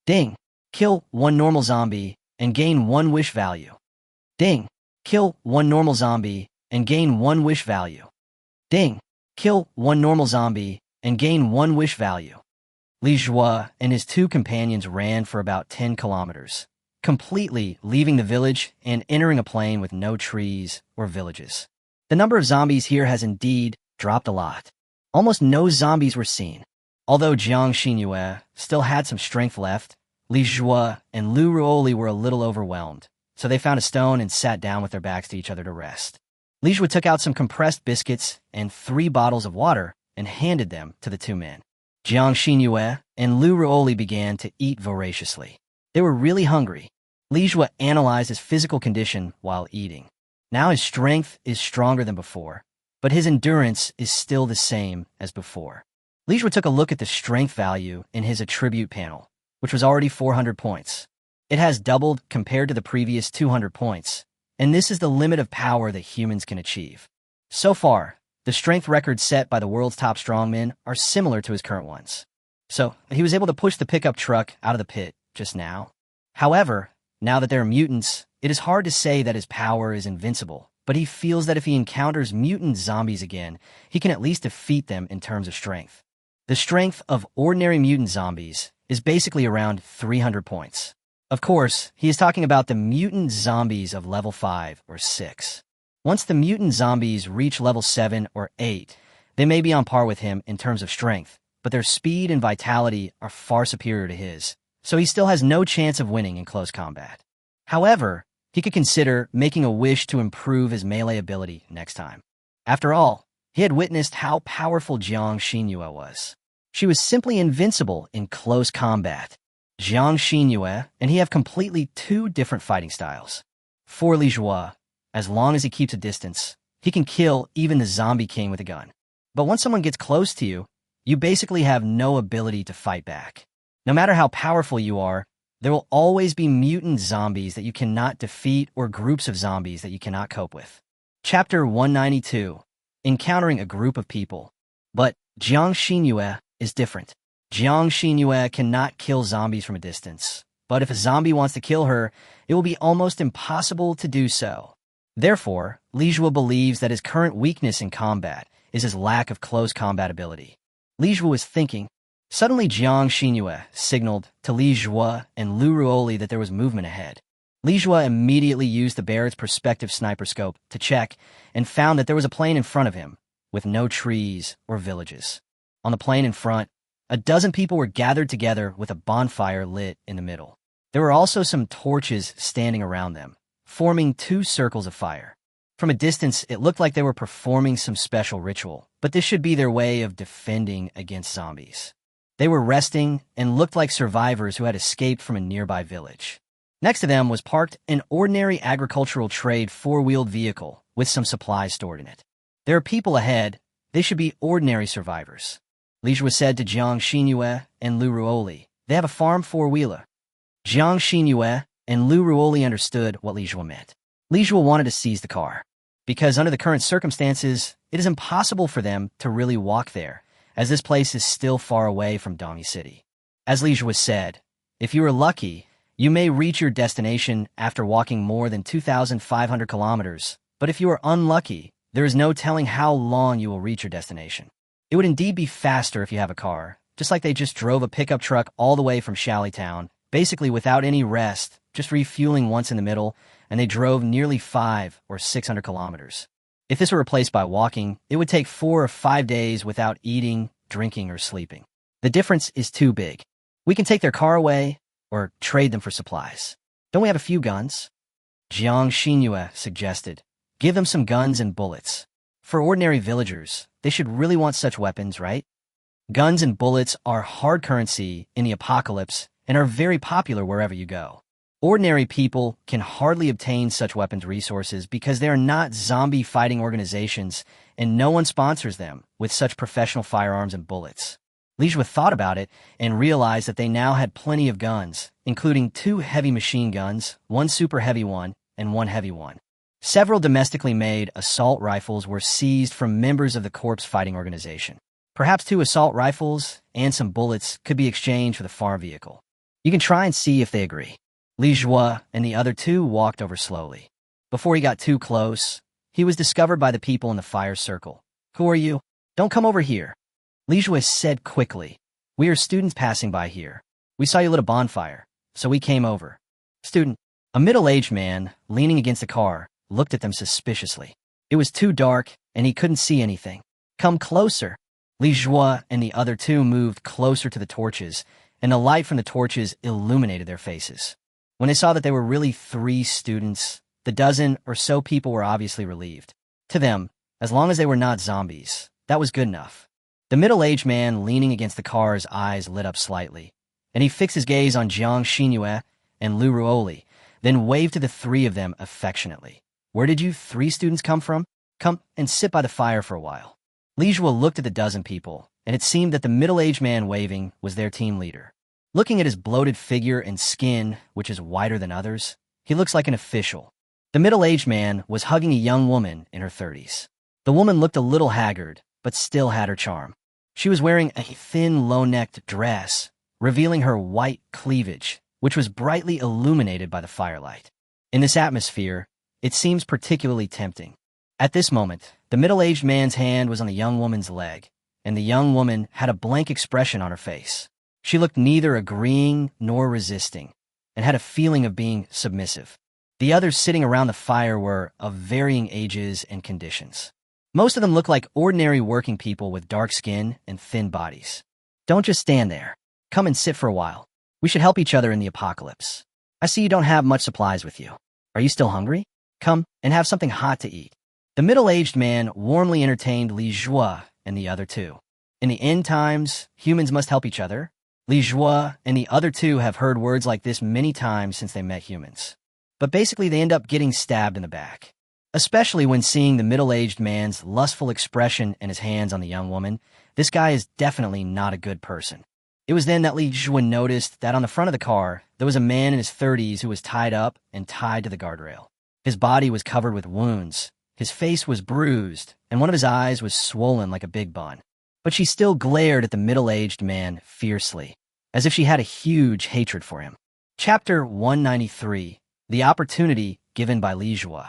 Ding! Kill 1 normal zombie and gain 1 wish value. Ding! Kill 1 normal zombie and gain 1 wish value. Ding! Kill 1 normal zombie and gain 1 wish value. Li Zhua and his 2 companions ran for about 10 kilometers, completely leaving the village and entering a plain with no trees or villages. The number of zombies here has indeed dropped a lot. Almost no zombies were seen. Although Jiang Xinyue still had some strength left, Li Zhua and Lu Ruoli were a little overwhelmed, so they found a stone and sat down with their backs to each other to rest. Li Zhua took out some compressed biscuits and 3 bottles of water and handed them to the 2 men. Jiang Xinyue and Lu Ruoli began to eat voraciously. They were really hungry. Li Zhua analyzed his physical condition while eating. Now his strength is stronger than before, but his endurance is still the same as before. Li Zhua took a look at the strength value in his attribute panel, which was already 400 points. It has doubled compared to the previous 200 points, and this is the limit of power that humans can achieve. So far, the strength records set by the world's top strongmen are similar to his current ones. So, he was able to push the pickup truck out of the pit just now. However, now that there are mutants, it is hard to say that his power is invincible, but he feels that if he encounters mutant zombies again, he can at least defeat them in terms of strength. The strength of ordinary mutant zombies is basically around 300 points. Of course, he is talking about the mutant zombies of level 5 or 6. Once the mutant zombies reach level 7 or 8, they may be on par with him in terms of strength, but their speed and vitality are far superior to his, so he still has no chance of winning in close combat. However, He could consider making a wish to improve his melee ability next time. After all, he had witnessed how powerful Jiang Xinyue was. She was simply invincible in close combat. Jiang Xinyue and he have completely two different fighting styles. For Li Jue, as long as he keeps a distance, he can kill even the zombie king with a gun. But once someone gets close to you, you basically have no ability to fight back. No matter how powerful you are, there will always be mutant zombies that you cannot defeat or groups of zombies that you cannot cope with. Chapter 192. Encountering a group of people. But Jiang Xinyue is different. Jiang Xinyue cannot kill zombies from a distance, but if a zombie wants to kill her, it will be almost impossible to do so. Therefore, Li Jue believes that his current weakness in combat is his lack of close combat ability. Li Jue was thinking. Suddenly Jiang Xinyue signaled to Li Jue and Lu Ruoli that there was movement ahead. Li Jue immediately used the Barrett's perspective sniper scope to check and found that there was a plain in front of him, with no trees or villages. On the plain in front, a dozen people were gathered together with a bonfire lit in the middle. There were also some torches standing around them, forming two circles of fire. From a distance, it looked like they were performing some special ritual, but this should be their way of defending against zombies. They were resting and looked like survivors who had escaped from a nearby village. Next to them was parked an ordinary agricultural trade four-wheeled vehicle with some supplies stored in it. There are people ahead. They should be ordinary survivors. Li Jue said to Jiang Xinyue and Lu Ruoli, they have a farm four-wheeler. Jiang Xinyue and Lu Ruoli understood what Li Jue meant. Li Jue wanted to seize the car, because under the current circumstances, it is impossible for them to really walk there, as this place is still far away from Dongi City. As Li Jue said, if you are lucky, you may reach your destination after walking more than 2,500 kilometers, but if you are unlucky, there is no telling how long you will reach your destination. It would indeed be faster if you have a car, just like they just drove a pickup truck all the way from Shallytown, basically without any rest, just refueling once in the middle, and they drove nearly 500 or 600 kilometers. If this were replaced by walking, it would take 4 or 5 days without eating, drinking, or sleeping. The difference is too big. We can take their car away, or trade them for supplies. Don't we have a few guns? Jiang Xinyue suggested. Give them some guns and bullets. For ordinary villagers, they should really want such weapons, right? Guns and bullets are hard currency in the apocalypse and are very popular wherever you go. Ordinary people can hardly obtain such weapons resources because they are not zombie fighting organizations and no one sponsors them with such professional firearms and bullets. Li Jue thought about it and realized that they now had plenty of guns, including 2 heavy machine guns, 1 super heavy one, and 1 heavy one. Several domestically made assault rifles were seized from members of the corpse fighting organization. Perhaps 2 assault rifles and some bullets could be exchanged for the farm vehicle. You can try and see if they agree. Li Jue and the other 2 walked over slowly. Before he got too close, he was discovered by the people in the fire circle. Who are you? Don't come over here. Li Jue said quickly. We are students passing by here. We saw you lit a bonfire, so we came over. Student, a middle-aged man, leaning against a car, looked at them suspiciously. It was too dark, and he couldn't see anything. Come closer. Li Jue and the other 2 moved closer to the torches, and the light from the torches illuminated their faces. When they saw that they were really 3 students, the dozen or so people were obviously relieved. To them, as long as they were not zombies, that was good enough. The middle-aged man leaning against the car's eyes lit up slightly, and he fixed his gaze on Jiang Xinyue and Lu Ruoli, then waved to the 3 of them affectionately. Where did you 3 students come from? Come and sit by the fire for a while. Li Jue looked at the dozen people, and it seemed that the middle-aged man waving was their team leader. Looking at his bloated figure and skin, which is whiter than others, he looks like an official. The middle-aged man was hugging a young woman in her 30s. The woman looked a little haggard, but still had her charm. She was wearing a thin, low-necked dress, revealing her white cleavage, which was brightly illuminated by the firelight. In this atmosphere, it seems particularly tempting. At this moment, the middle-aged man's hand was on the young woman's leg, and the young woman had a blank expression on her face. She looked neither agreeing nor resisting, and had a feeling of being submissive. The others sitting around the fire were of varying ages and conditions. Most of them looked like ordinary working people with dark skin and thin bodies. Don't just stand there. Come and sit for a while. We should help each other in the apocalypse. I see you don't have much supplies with you. Are you still hungry? Come and have something hot to eat. The middle-aged man warmly entertained Li Jue and the other two. In the end times, humans must help each other. Li Jue and the other two have heard words like this many times since they met humans. But basically they end up getting stabbed in the back. Especially when seeing the middle-aged man's lustful expression and his hands on the young woman, this guy is definitely not a good person. It was then that Li Jue noticed that on the front of the car, there was a man in his 30s who was tied up and tied to the guardrail. His body was covered with wounds, his face was bruised, and one of his eyes was swollen like a big bun. But she still glared at the middle-aged man fiercely, as if she had a huge hatred for him. Chapter 193, The Opportunity Given by Li Jue.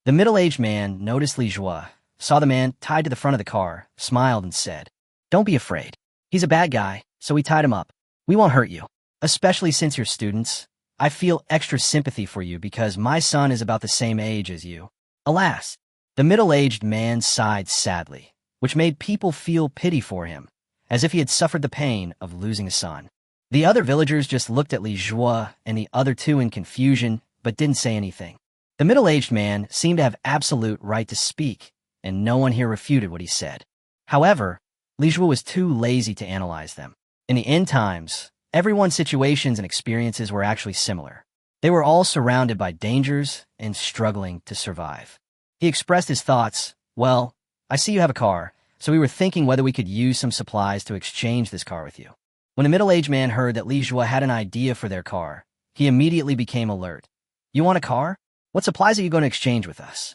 The middle-aged man noticed Li Jue, saw the man tied to the front of the car, smiled and said, "Don't be afraid. He's a bad guy, so we tied him up. We won't hurt you. Especially since you're students. I feel extra sympathy for you because my son is about the same age as you." Alas, the middle-aged man sighed sadly, which made people feel pity for him, as if he had suffered the pain of losing a son. The other villagers just looked at Li Jue and the other two in confusion, but didn't say anything. The middle-aged man seemed to have absolute right to speak, and no one here refuted what he said. However, Li Jue was too lazy to analyze them. In the end times, everyone's situations and experiences were actually similar. They were all surrounded by dangers and struggling to survive. He expressed his thoughts, "Well, I see you have a car, so we were thinking whether we could use some supplies to exchange this car with you." When the middle-aged man heard that Li Jue had an idea for their car, he immediately became alert. "You want a car? What supplies are you going to exchange with us?"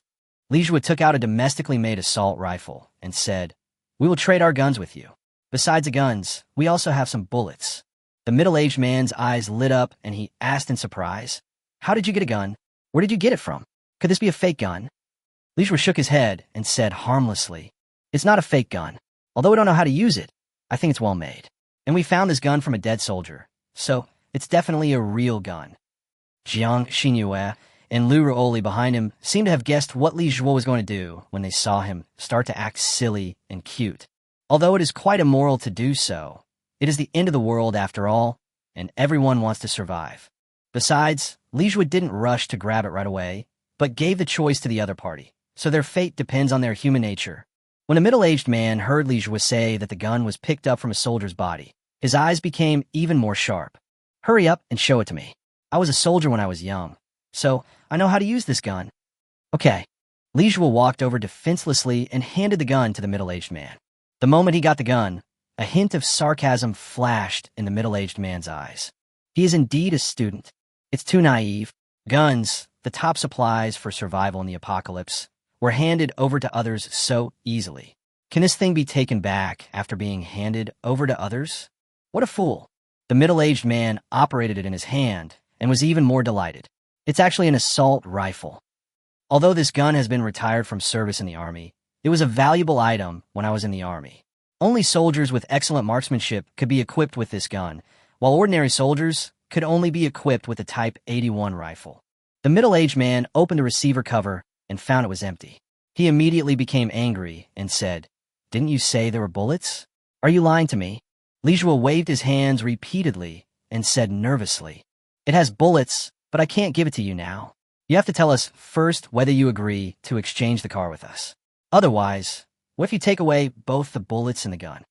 Li Jue took out a domestically made assault rifle and said, "We will trade our guns with you. Besides the guns, we also have some bullets." The middle-aged man's eyes lit up and he asked in surprise, "How did you get a gun? Where did you get it from? Could this be a fake gun?" Li Jue shook his head and said harmlessly, "It's not a fake gun. Although we don't know how to use it, I think it's well made. And we found this gun from a dead soldier, so it's definitely a real gun." Jiang Xinyue and Lu Ruoli behind him seemed to have guessed what Li Jue was going to do when they saw him start to act silly and cute. Although it is quite immoral to do so, it is the end of the world after all, and everyone wants to survive. Besides, Li Jue didn't rush to grab it right away, but gave the choice to the other party, so their fate depends on their human nature. When a middle-aged man heard Li Jue say that the gun was picked up from a soldier's body, his eyes became even more sharp. "Hurry up and show it to me. I was a soldier when I was young, so I know how to use this gun." "Okay." Li Jue walked over defenselessly and handed the gun to the middle-aged man. The moment he got the gun, a hint of sarcasm flashed in the middle-aged man's eyes. He is indeed a student. It's too naive. Guns, the top supplies for survival in the apocalypse, were handed over to others so easily. Can this thing be taken back after being handed over to others? What a fool. The middle-aged man operated it in his hand and was even more delighted. It's actually an assault rifle. Although this gun has been retired from service in the army, it was a valuable item when I was in the army. Only soldiers with excellent marksmanship could be equipped with this gun, while ordinary soldiers could only be equipped with the Type 81 rifle. The middle-aged man opened the receiver cover and found it was empty. He immediately became angry and said, "Didn't you say there were bullets? Are you lying to me?" Li Jue waved his hands repeatedly and said nervously, "It has bullets, but I can't give it to you now. You have to tell us first whether you agree to exchange the car with us. Otherwise, what if you take away both the bullets and the gun?"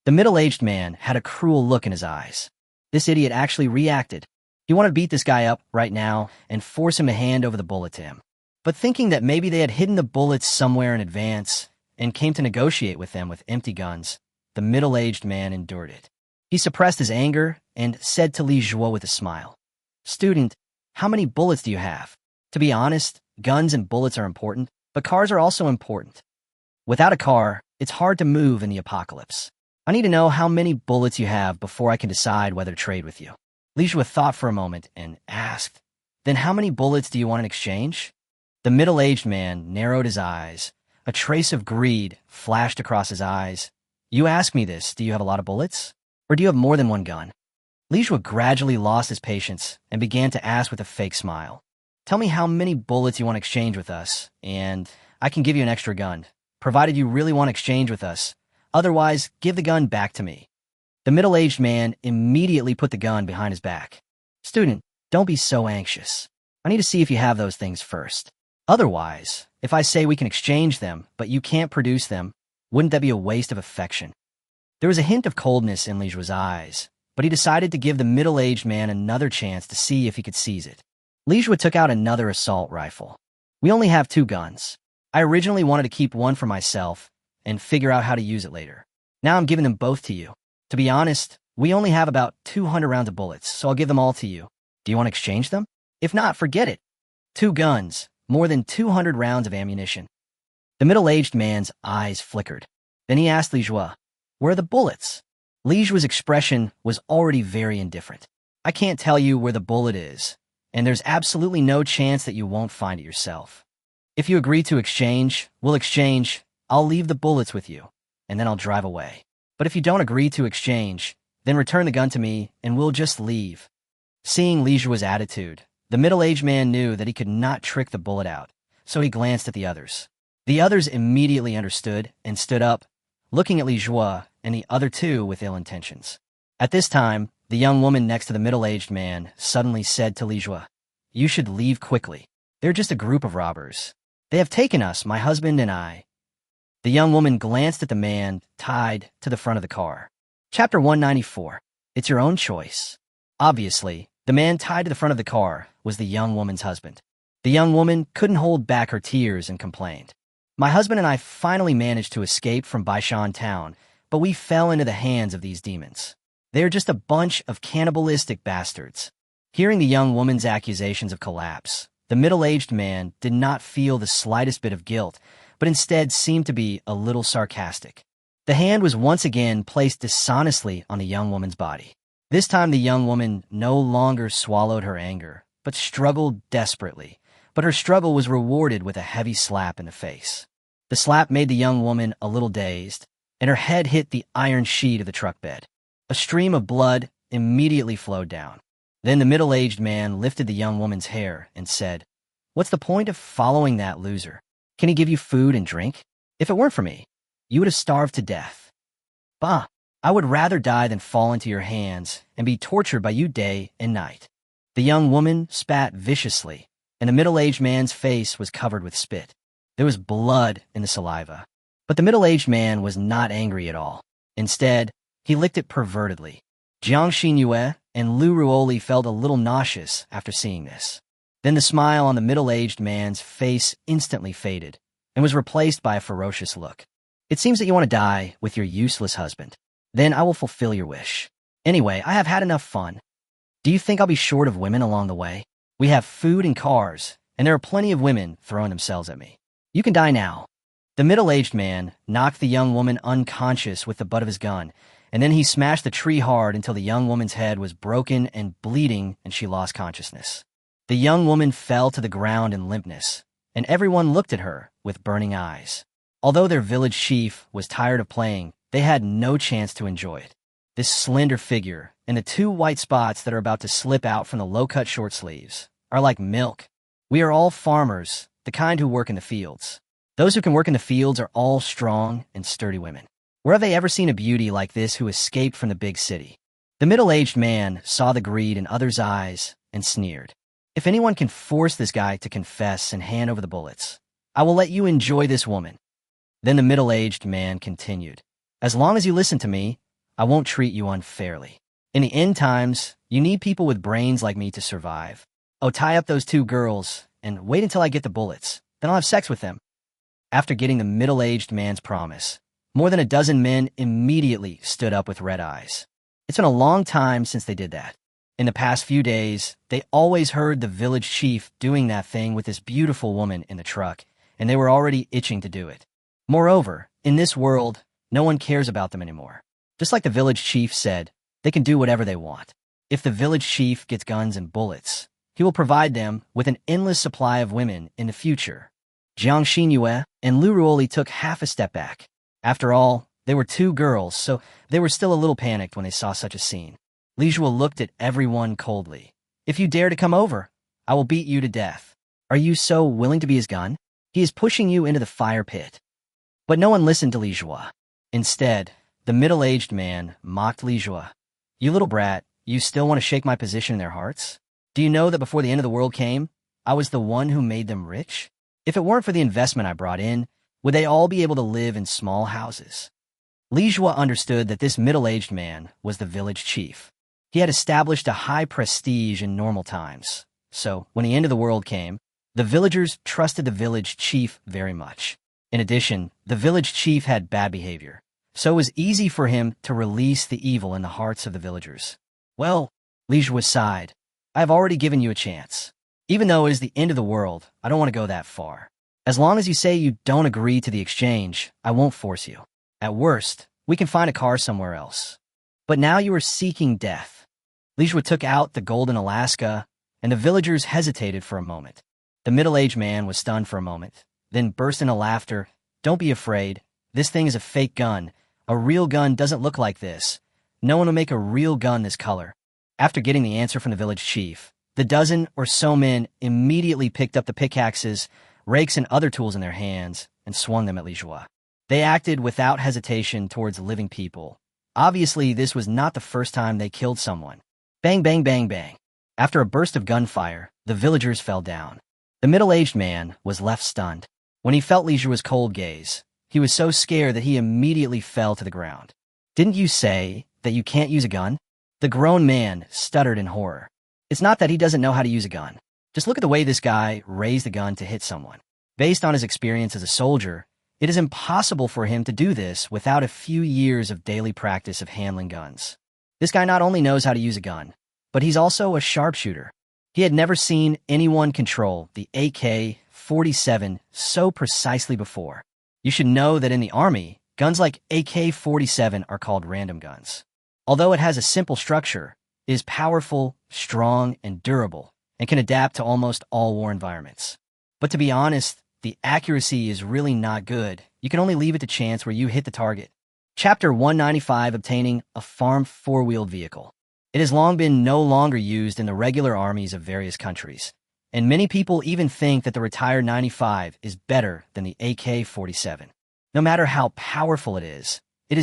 The middle-aged man had a cruel look in his eyes. This idiot actually reacted. He wanted to beat this guy up right now and force him to hand over the bullet to him. But thinking that maybe they had hidden the bullets somewhere in advance and came to negotiate with them with empty guns, the middle-aged man endured it. He suppressed his anger and said to Li Jue with a smile, "Student, how many bullets do you have? To be honest, guns and bullets are important, but cars are also important. Without a car, it's hard to move in the apocalypse. I need to know how many bullets you have before I can decide whether to trade with you." Li Jue thought for a moment and asked, "Then how many bullets do you want in exchange?" The middle-aged man narrowed his eyes. A trace of greed flashed across his eyes. "You ask me this, do you have a lot of bullets? Or do you have more than one gun?" Li Jue gradually lost his patience and began to ask with a fake smile, "Tell me how many bullets you want to exchange with us, and I can give you an extra gun, provided you really want to exchange with us. Otherwise, give the gun back to me." The middle-aged man immediately put the gun behind his back. "Student, don't be so anxious. I need to see if you have those things first. Otherwise, if I say we can exchange them, but you can't produce them, wouldn't that be a waste of affection? There was a hint of coldness in Li Jue's eyes, but he decided to give the middle-aged man another chance to see if he could seize it. Li Jue took out another assault rifle. We only have 2 guns. I originally wanted to keep one for myself and figure out how to use it later. Now I'm giving them both to you. To be honest, we only have about 200 rounds of bullets, so I'll give them all to you. Do you want to exchange them? If not, forget it. 2 guns, more than 200 rounds of ammunition. The middle-aged man's eyes flickered. Then he asked Li Jue, "Where are the bullets?" Li Jue's expression was already very indifferent. "I can't tell you where the bullet is, and there's absolutely no chance that you won't find it yourself. If you agree to exchange, we'll exchange. I'll leave the bullets with you, and then I'll drive away. But if you don't agree to exchange, then return the gun to me, and we'll just leave." Seeing Li Jue's attitude, the middle-aged man knew that he could not trick the bullet out, so he glanced at the others. The others immediately understood and stood up, looking at Li Jue and the other 2 with ill intentions. At this time, the young woman next to the middle-aged man suddenly said to Li Jue, "You should leave quickly. They're just a group of robbers. They have taken us, my husband and I." The young woman glanced at the man tied to the front of the car. Chapter 194. It's your own choice. Obviously, the man tied to the front of the car was the young woman's husband. The young woman couldn't hold back her tears and complained. "My husband and I finally managed to escape from Baishan town, but we fell into the hands of these demons. They're just a bunch of cannibalistic bastards." Hearing the young woman's accusations of collapse, the middle-aged man did not feel the slightest bit of guilt, but instead seemed to be a little sarcastic. The hand was once again placed dishonestly on the young woman's body. This time the young woman no longer swallowed her anger, but struggled desperately. But her struggle was rewarded with a heavy slap in the face. The slap made the young woman a little dazed, and her head hit the iron sheet of the truck bed. A stream of blood immediately flowed down. Then the middle-aged man lifted the young woman's hair and said, "What's the point of following that loser? Can he give you food and drink? If it weren't for me, you would have starved to death. Bah, I would rather die than fall into your hands and be tortured by you day and night." The young woman spat viciously, and the middle-aged man's face was covered with spit. There was blood in the saliva. But the middle-aged man was not angry at all. Instead, he licked it pervertedly. Jiang Xinyue and Lu Ruoli felt a little nauseous after seeing this. Then the smile on the middle-aged man's face instantly faded and was replaced by a ferocious look. "It seems that you want to die with your useless husband. Then I will fulfill your wish. Anyway, I have had enough fun. Do you think I'll be short of women along the way? We have food and cars, and there are plenty of women throwing themselves at me. You can die now." The middle-aged man knocked the young woman unconscious with the butt of his gun, and then he smashed the tree hard until the young woman's head was broken and bleeding and she lost consciousness. The young woman fell to the ground in limpness, and everyone looked at her with burning eyes. Although their village chief was tired of playing, they had no chance to enjoy it. This slender figure and the 2 white spots that are about to slip out from the low-cut short sleeves are like milk. We are all farmers, the kind who work in the fields. Those who can work in the fields are all strong and sturdy women. Where have they ever seen a beauty like this who escaped from the big city? The middle-aged man saw the greed in others' eyes and sneered. "If anyone can force this guy to confess and hand over the bullets, I will let you enjoy this woman." Then the middle-aged man continued, "As long as you listen to me, I won't treat you unfairly. In the end times, you need people with brains like me to survive. Oh, tie up those 2 girls and wait until I get the bullets. Then I'll have sex with them." After getting the middle-aged man's promise, more than a dozen men immediately stood up with red eyes. It's been a long time since they did that. In the past few days, they always heard the village chief doing that thing with this beautiful woman in the truck, and they were already itching to do it. Moreover, in this world, no one cares about them anymore. Just like the village chief said, they can do whatever they want. If the village chief gets guns and bullets, he will provide them with an endless supply of women in the future. Jiang Xinyue and Lu Ruoli took half a step back. After all, they were 2 girls, so they were still a little panicked when they saw such a scene. Li Jue looked at everyone coldly. "If you dare to come over, I will beat you to death. Are you so willing to be his gun? He is pushing you into the fire pit." But no one listened to Li Jue. Instead, the middle-aged man mocked Li Jue. "You little brat, you still want to shake my position in their hearts? Do you know that before the end of the world came, I was the one who made them rich? If it weren't for the investment I brought in, would they all be able to live in small houses? Li Jue understood that this middle-aged man was the village chief. He had established a high prestige in normal times, so when the end of the world came, the villagers trusted the village chief very much. In addition, the village chief had bad behavior, so it was easy for him to release the evil in the hearts of the villagers. Well, Li Jue sighed, I have already given you a chance. Even though it is the end of the world, I don't want to go that far. As long as you say you don't agree to the exchange, I won't force you. At worst, we can find a car somewhere else. But now you are seeking death. Li Jue took out the golden Alaska, and the villagers hesitated for a moment. The middle-aged man was stunned for a moment, then burst into laughter. Don't be afraid. This thing is a fake gun. A real gun doesn't look like this. No one will make a real gun this color. After getting the answer from the village chief, the dozen or so men immediately picked up the pickaxes, rakes, and other tools in their hands and swung them at Li Jue. They acted without hesitation towards living people. Obviously, this was not the first time they killed someone. Bang, bang, bang, bang. After a burst of gunfire, the villagers fell down. The middle-aged man was left stunned. When he felt Li Jue's cold gaze, he was so scared that he immediately fell to the ground. Didn't you say that you can't use a gun? The grown man stuttered in horror. It's not that he doesn't know how to use a gun. Just look at the way this guy raised the gun to hit someone. Based on his experience as a soldier, it is impossible for him to do this without a few years of daily practice of handling guns. This guy not only knows how to use a gun, but he's also a sharpshooter. He had never seen anyone control the AK-47 so precisely before. You should know that in the Army, guns like AK-47 are called random guns. Although it has a simple structure, it is powerful, strong, and durable, and can adapt to almost all war environments. But to be honest, the accuracy is really not good. You can only leave it to chance where you hit the target. Chapter 195, Obtaining a Farm Four-Wheeled Vehicle. It has long been no longer used in the regular armies of various countries, and many people even think that the retired 95 is better than the AK-47. No matter how powerful it is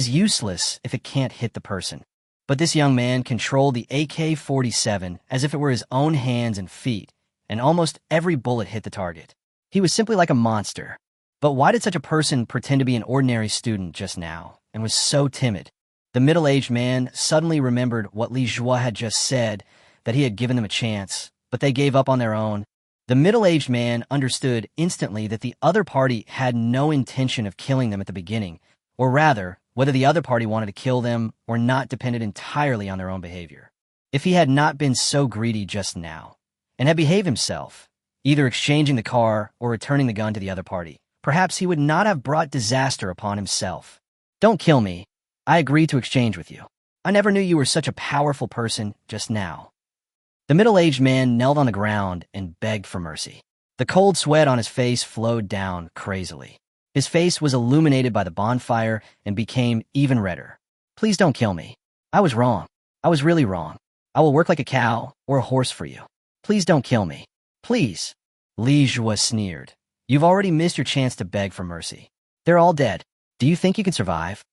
useless if it can't hit the person. But this young man controlled the AK-47 as if it were his own hands and feet, and almost every bullet hit the target. He was simply like a monster. But why did such a person pretend to be an ordinary student just now, and was so timid? The middle-aged man suddenly remembered what Li Jue had just said, that he had given them a chance, but they gave up on their own. The middle-aged man understood instantly that the other party had no intention of killing them at the beginning, or rather, whether the other party wanted to kill them or not depended entirely on their own behavior. If he had not been so greedy just now, and had behaved himself, either exchanging the car or returning the gun to the other party, perhaps he would not have brought disaster upon himself. Don't kill me. I agree to exchange with you. I never knew you were such a powerful person just now. The middle-aged man knelt on the ground and begged for mercy. The cold sweat on his face flowed down crazily. His face was illuminated by the bonfire and became even redder. Please don't kill me. I was wrong. I was really wrong. I will work like a cow or a horse for you. Please don't kill me. Please. Li Jue sneered. You've already missed your chance to beg for mercy. They're all dead. Do you think you can survive?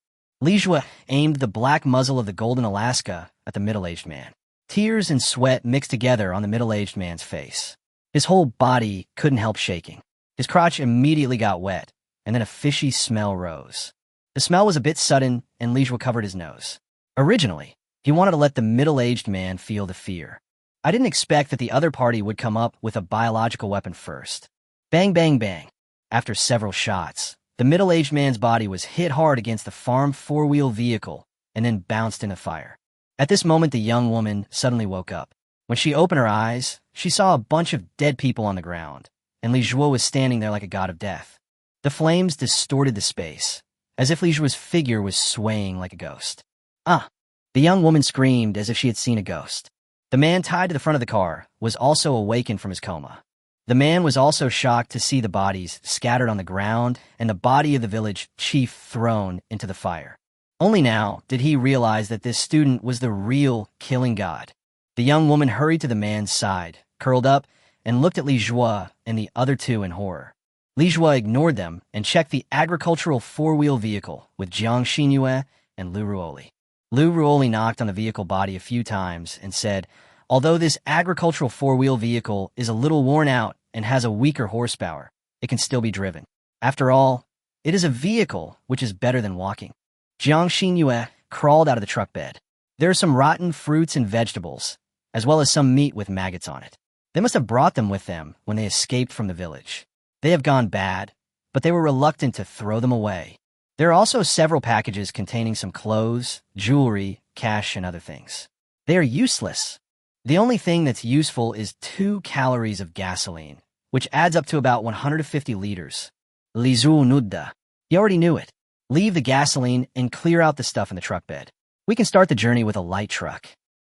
Li Jue aimed the black muzzle of the golden Alaska at the middle-aged man. Tears and sweat mixed together on the middle-aged man's face. His whole body couldn't help shaking. His crotch immediately got wet, and then a fishy smell rose. The smell was a bit sudden, and Li Jue covered his nose. Originally, he wanted to let the middle-aged man feel the fear. I didn't expect that the other party would come up with a biological weapon first. Bang, bang, bang. After several shots, the middle-aged man's body was hit hard against the farm four-wheel vehicle and then bounced into fire. At this moment, the young woman suddenly woke up. When she opened her eyes, she saw a bunch of dead people on the ground, and Li Jue was standing there like a god of death. The flames distorted the space, as if Li Jue's figure was swaying like a ghost. Ah! The young woman screamed as if she had seen a ghost. The man tied to the front of the car was also awakened from his coma. The man was also shocked to see the bodies scattered on the ground and the body of the village chief thrown into the fire. Only now did he realize that this student was the real killing god. The young woman hurried to the man's side, curled up, and looked at Li Jue and the other two in horror. Li Jue ignored them and checked the agricultural four-wheel vehicle with Jiang Xinyue and Lu Ruoli. Lu Ruoli knocked on the vehicle body a few times and said, although this agricultural four-wheel vehicle is a little worn out and has a weaker horsepower, it can still be driven. After all, it is a vehicle, which is better than walking. Jiang Xinyue crawled out of the truck bed. There are some rotten fruits and vegetables, as well as some meat with maggots on it. They must have brought them with them when they escaped from the village. They have gone bad, but they were reluctant to throw them away. There are also several packages containing some clothes, jewelry, cash, and other things. They are useless. The only thing that's useful is 2 calories of gasoline, which adds up to about 150 liters. Li Zhu Nudda. He already knew it. Leave the gasoline and clear out the stuff in the truck bed. We can start the journey with a light truck.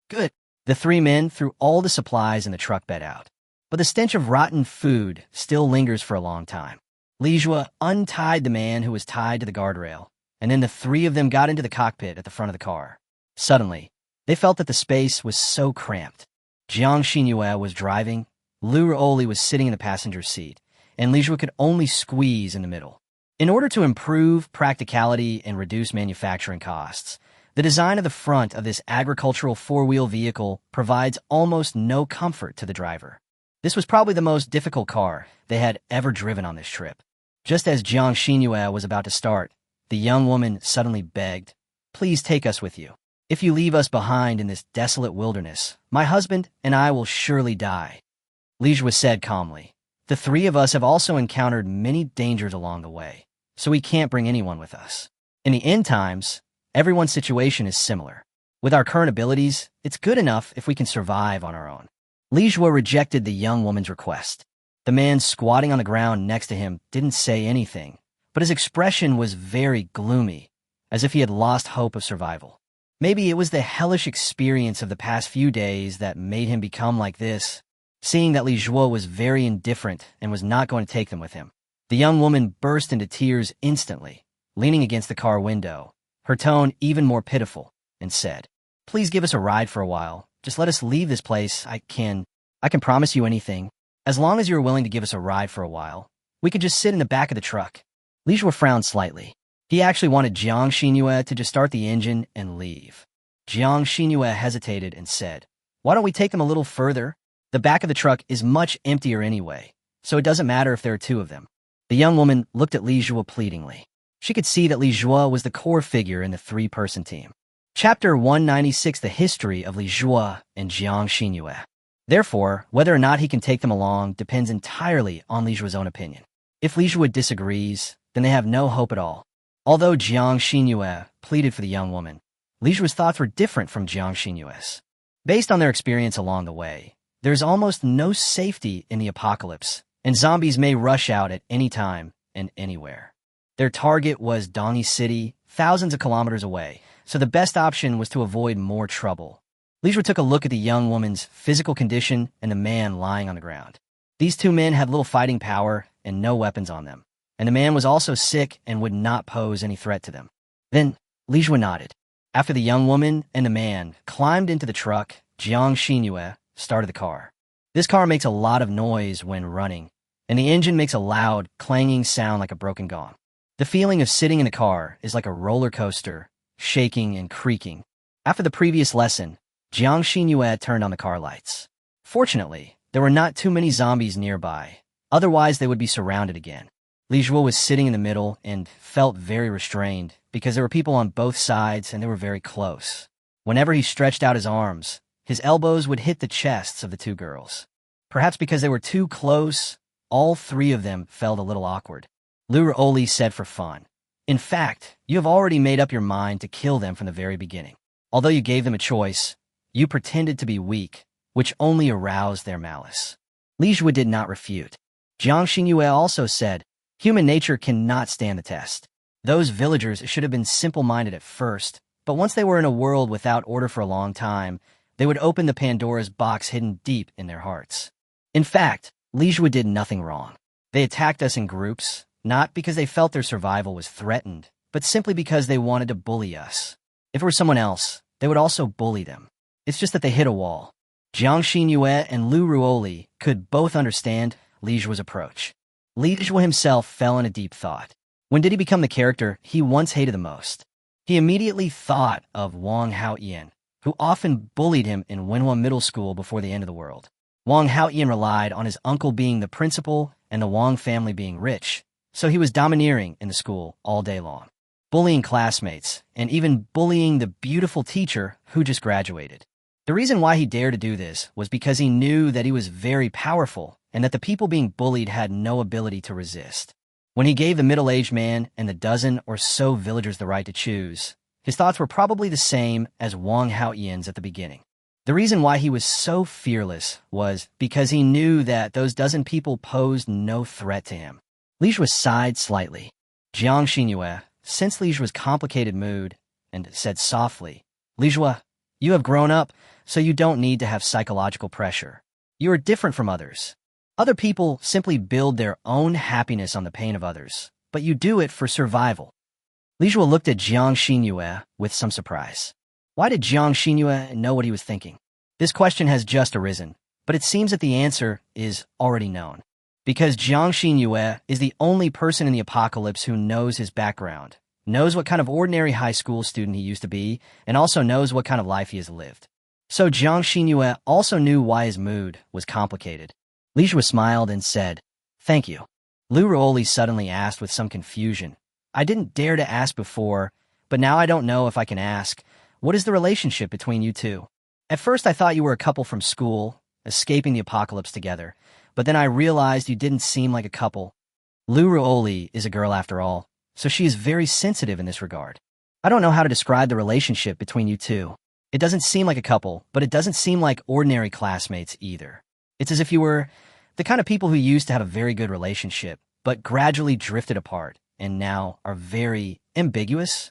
Good. The 3 men threw all the supplies in the truck bed out. But the stench of rotten food still lingers for a long time. Li Zhuo untied the man who was tied to the guardrail, and then the 3 of them got into the cockpit at the front of the car. Suddenly, they felt that the space was so cramped. Jiang Xinyue was driving, Lu Ruoli was sitting in the passenger seat, and Li Zhuo could only squeeze in the middle. In order to improve practicality and reduce manufacturing costs, the design of the front of this agricultural 4-wheel vehicle provides almost no comfort to the driver. This was probably the most difficult car they had ever driven on this trip. Just as Jiang Xinyue was about to start, the young woman suddenly begged, "Please take us with you. If you leave us behind in this desolate wilderness, my husband and I will surely die." Li Zhuo said calmly, "The 3 of us have also encountered many dangers along the way, so we can't bring anyone with us. In the end times, everyone's situation is similar. With our current abilities, it's good enough if we can survive on our own." Li Zhuo rejected the young woman's request. The man squatting on the ground next to him didn't say anything, but his expression was very gloomy, as if he had lost hope of survival. Maybe it was the hellish experience of the past few days that made him become like this. Seeing that Li Zhuo was very indifferent and was not going to take them with him, the young woman burst into tears instantly, leaning against the car window, her tone even more pitiful, and said, "Please give us a ride for a while. Just let us leave this place. I can promise you anything. As long as you're willing to give us a ride for a while, we could just sit in the back of the truck." Li Zhuo frowned slightly. He actually wanted Jiang Xinyue to just start the engine and leave. Jiang Xinyue hesitated and said, "Why don't we take them a little further? The back of the truck is much emptier anyway, so it doesn't matter if there are 2 of them." The young woman looked at Li Zhuo pleadingly. She could see that Li Zhuo was the core figure in the 3-person team. Chapter 196, The History of Li Zhuo and Jiang Xinyue. Therefore, whether or not he can take them along depends entirely on Li Zhuo's own opinion. If Li Zhuo disagrees, then they have no hope at all. Although Jiang Xinyue pleaded for the young woman, Li Zhuo's thoughts were different from Jiang Xinyue's. Based on their experience along the way, there is almost no safety in the apocalypse, and zombies may rush out at any time and anywhere. Their target was Dongi City, thousands of kilometers away, so the best option was to avoid more trouble. Li Zhuo took a look at the young woman's physical condition and the man lying on the ground. These 2 men had little fighting power and no weapons on them, and the man was also sick and would not pose any threat to them. Then Li Zhuo nodded. After the young woman and the man climbed into the truck, Jiang Xinyue started the car. This car makes a lot of noise when running, and the engine makes a loud, clanging sound like a broken gong. The feeling of sitting in the car is like a roller coaster, shaking and creaking. After the previous lesson, Jiang Xinyue turned on the car lights. Fortunately, there were not too many zombies nearby, otherwise they would be surrounded again. Li Zhuo was sitting in the middle and felt very restrained because there were people on both sides and they were very close. Whenever he stretched out his arms, his elbows would hit the chests of the 2 girls. Perhaps because they were too close, all 3 of them felt a little awkward. Lu Ruoli said for fun, "In fact, you have already made up your mind to kill them from the very beginning. Although you gave them a choice, you pretended to be weak, which only aroused their malice." Li Zhuo did not refute. Jiang Xinyue also said, "Human nature cannot stand the test. Those villagers should have been simple-minded at first, but once they were in a world without order for a long time, they would open the Pandora's box hidden deep in their hearts." In fact, Li Zhuo did nothing wrong. They attacked us in groups, not because they felt their survival was threatened, but simply because they wanted to bully us. If it were someone else, they would also bully them. It's just that they hit a wall. Jiang Xinyue and Lu Ruoli could both understand Li Zhuo's approach. Li Zhuo himself fell in a deep thought. When did he become the character he once hated the most? He immediately thought of Wang Haoyan, who often bullied him in Wenhua Middle School before the end of the world. Wang Haoyan relied on his uncle being the principal and the Wang family being rich, so he was domineering in the school all day long, bullying classmates, and even bullying the beautiful teacher who just graduated. The reason why he dared to do this was because he knew that he was very powerful and that the people being bullied had no ability to resist. When he gave the middle-aged man and the dozen or so villagers the right to choose, his thoughts were probably the same as Wang Haoyan's at the beginning. The reason why he was so fearless was because he knew that those dozen people posed no threat to him. Li Jue sighed slightly. Jiang Xinyue sensed Li Jue's complicated mood and said softly, "Li Jue, you have grown up, so you don't need to have psychological pressure. You are different from others. Other people simply build their own happiness on the pain of others, but you do it for survival." Li Jue looked at Jiang Xinyue with some surprise. Why did Jiang Xinyue know what he was thinking? This question has just arisen, but it seems that the answer is already known. Because Jiang Xinyue is the only person in the apocalypse who knows his background, knows what kind of ordinary high school student he used to be, and also knows what kind of life he has lived. So Jiang Xinyue also knew why his mood was complicated. Li Jue smiled and said, "Thank you." Lu Ruoli suddenly asked with some confusion, "I didn't dare to ask before, but now I don't know if I can ask. What is the relationship between you two? At first I thought you were a couple from school, escaping the apocalypse together, but then I realized you didn't seem like a couple. Lu Ruoli is a girl after all, so she is very sensitive in this regard. I don't know how to describe the relationship between you two. It doesn't seem like a couple, but it doesn't seem like ordinary classmates either. It's as if you were the kind of people who used to have a very good relationship, but gradually drifted apart, and now are very ambiguous."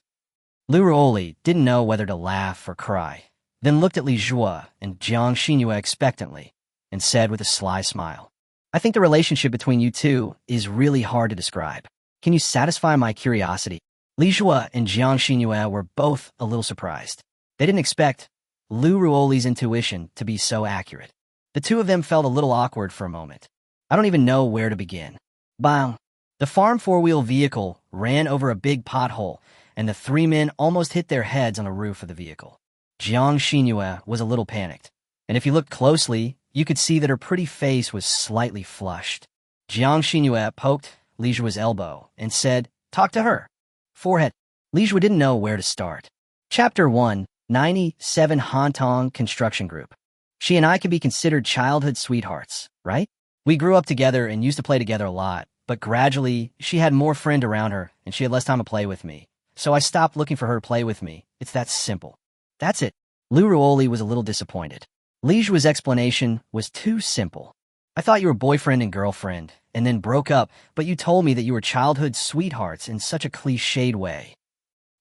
Lu Ruoli didn't know whether to laugh or cry, then looked at Li Jue and Jiang Xinyue expectantly, and said with a sly smile, "I think the relationship between you two is really hard to describe. Can you satisfy my curiosity?" Li Jue and Jiang Xinyue were both a little surprised. They didn't expect Lu Ruoli's intuition to be so accurate. The two of them felt a little awkward for a moment. I don't even know where to begin. Bang! The farm four-wheel vehicle ran over a big pothole, and the three men almost hit their heads on the roof of the vehicle. Jiang Xinyue was a little panicked, and if you looked closely, you could see that her pretty face was slightly flushed. Jiang Xinyue poked Li Jue's elbow and said, "Talk to her." Forehead. Li Jue didn't know where to start. Chapter 1, 97 Hantong Construction Group. She and I could be considered childhood sweethearts, right? We grew up together and used to play together a lot, but gradually, she had more friend around her, and she had less time to play with me. So I stopped looking for her to play with me. It's that simple. That's it. Lu Ruoli was a little disappointed. Li Jue's explanation was too simple. I thought you were boyfriend and girlfriend, and then broke up, but you told me that you were childhood sweethearts in such a cliched way.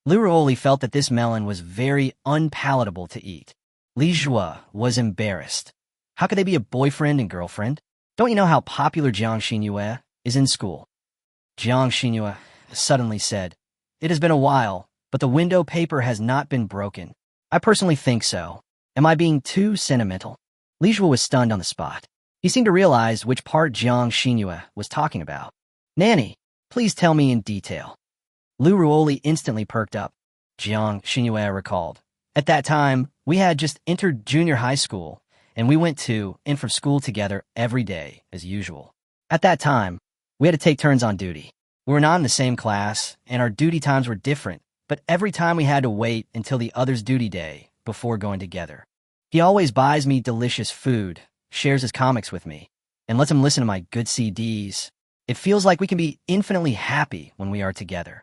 Lu Ruoli felt that this melon was very unpalatable to eat. Li Jue was embarrassed. How could they be a boyfriend and girlfriend? Don't you know how popular Jiang Xinyue is in school? Jiang Xinyue suddenly said, "It has been a while, but the window paper has not been broken. I personally think so. Am I being too sentimental?" Li Jue was stunned on the spot. He seemed to realize which part Jiang Xinyue was talking about. "Nanny, please tell me in detail." Lu Ruoli instantly perked up. Jiang Xinyue recalled. "At that time, we had just entered junior high school, and we went to and from school together every day, as usual. At that time, we had to take turns on duty. We were not in the same class, and our duty times were different, but every time we had to wait until the other's duty day before going together. He always buys me delicious food, shares his comics with me, and lets him listen to my good CDs. It feels like we can be infinitely happy when we are together.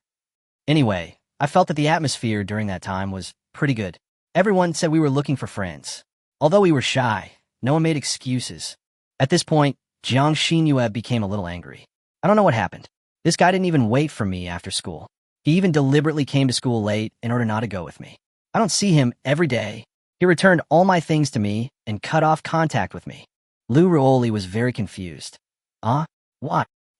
Anyway, I felt that the atmosphere during that time was pretty good. Everyone said we were looking for friends. Although we were shy, no one made excuses." At this point, Jiang Xinyue became a little angry. "I don't know what happened. This guy didn't even wait for me after school. He even deliberately came to school late in order not to go with me. I don't see him every day. He returned all my things to me and cut off contact with me." Lu Ruoli was very confused. Why?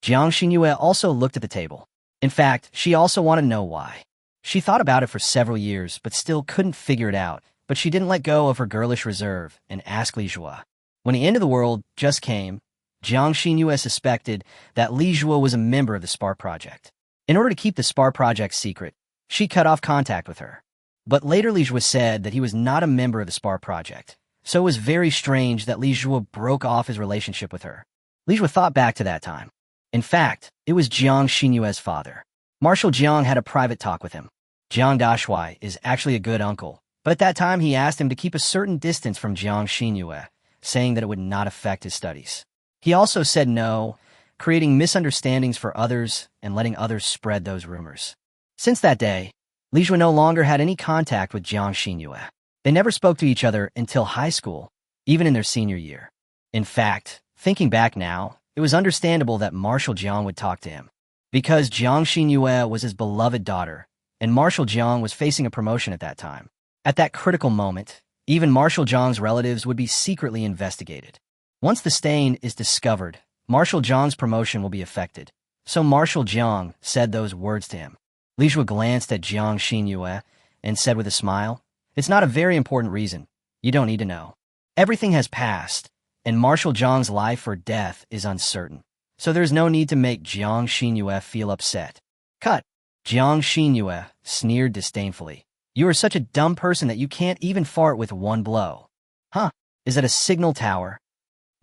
Jiang Xinyue also looked at the table. In fact, she also wanted to know why. She thought about it for several years, but still couldn't figure it out. But she didn't let go of her girlish reserve and asked Li Jue. When the end of the world just came, Jiang Xinyue suspected that Li Jue was a member of the Spark Project. In order to keep the Spark Project secret, she cut off contact with her. But later Li Jue said that he was not a member of the Spark Project, so it was very strange that Li Jue broke off his relationship with her. Li Jue thought back to that time. In fact, it was Jiang Xinyue's father. Marshal Jiang had a private talk with him. Jiang Dashuai is actually a good uncle, but at that time he asked him to keep a certain distance from Jiang Xinyue, saying that it would not affect his studies. He also said no, creating misunderstandings for others and letting others spread those rumors. Since that day, Li Jue no longer had any contact with Jiang Xinyue. They never spoke to each other until high school, even in their senior year. In fact, thinking back now, it was understandable that Marshal Jiang would talk to him, because Jiang Xinyue was his beloved daughter, and Marshal Jiang was facing a promotion at that time. At that critical moment, even Marshal Jiang's relatives would be secretly investigated. Once the stain is discovered, Marshal Jiang's promotion will be affected. So Marshal Jiang said those words to him. Li Jue glanced at Jiang Xinyue and said with a smile, "It's not a very important reason. You don't need to know. Everything has passed, and Marshal Jiang's life or death is uncertain. So there's no need to make Jiang Xinyue feel upset." Cut. Jiang Xinyue sneered disdainfully. "You are such a dumb person that you can't even fart with one blow." Huh? Is that a signal tower?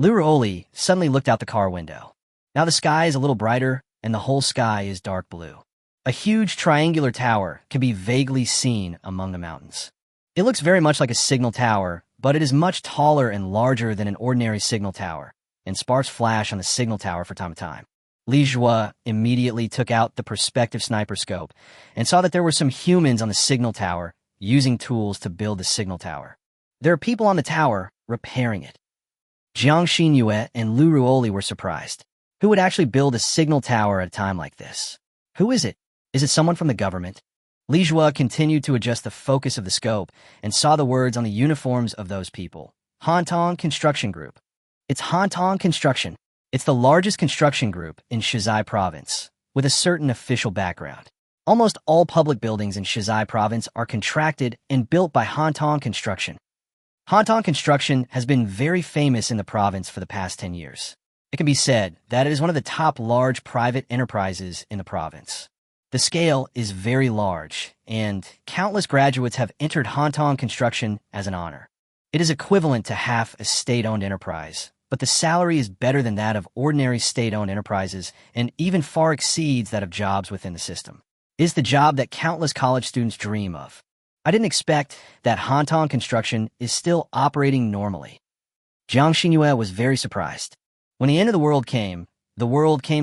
Lu Ruoli suddenly looked out the car window. Now the sky is a little brighter, and the whole sky is dark blue. A huge triangular tower can be vaguely seen among the mountains. It looks very much like a signal tower, but it is much taller and larger than an ordinary signal tower, and sparks flash on the signal tower from time to time. Li Jue immediately took out the perspective sniper scope and saw that there were some humans on the signal tower using tools to build the signal tower. There are people on the tower repairing it. Jiang Xinyue and Lu Ruoli were surprised. Who would actually build a signal tower at a time like this? Who is it? Is it someone from the government? Li Jue continued to adjust the focus of the scope and saw the words on the uniforms of those people. Hantong Construction Group. It's Hantong Construction. It's the largest construction group in Shizai Province, with a certain official background. Almost all public buildings in Shizai Province are contracted and built by Hantong Construction. Hantong Construction has been very famous in the province for the past 10 years. It can be said that it is one of the top large private enterprises in the province. The scale is very large, and countless graduates have entered Hantong Construction as an honor. It is equivalent to half a state-owned enterprise, but the salary is better than that of ordinary state-owned enterprises and even far exceeds that of jobs within the system. It is the job that countless college students dream of. I didn't expect that Hantong Construction is still operating normally. Jiang Xinyue was very surprised. When the end of the world came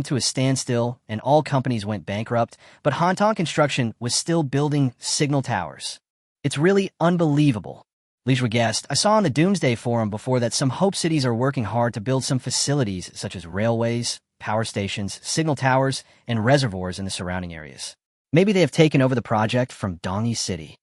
to a standstill and all companies went bankrupt, but Hantong Construction was still building signal towers. It's really unbelievable. Li Jue guessed, I saw on the Doomsday forum before that some Hope cities are working hard to build some facilities such as railways, power stations, signal towers, and reservoirs in the surrounding areas. Maybe they have taken over the project from Dongyi City.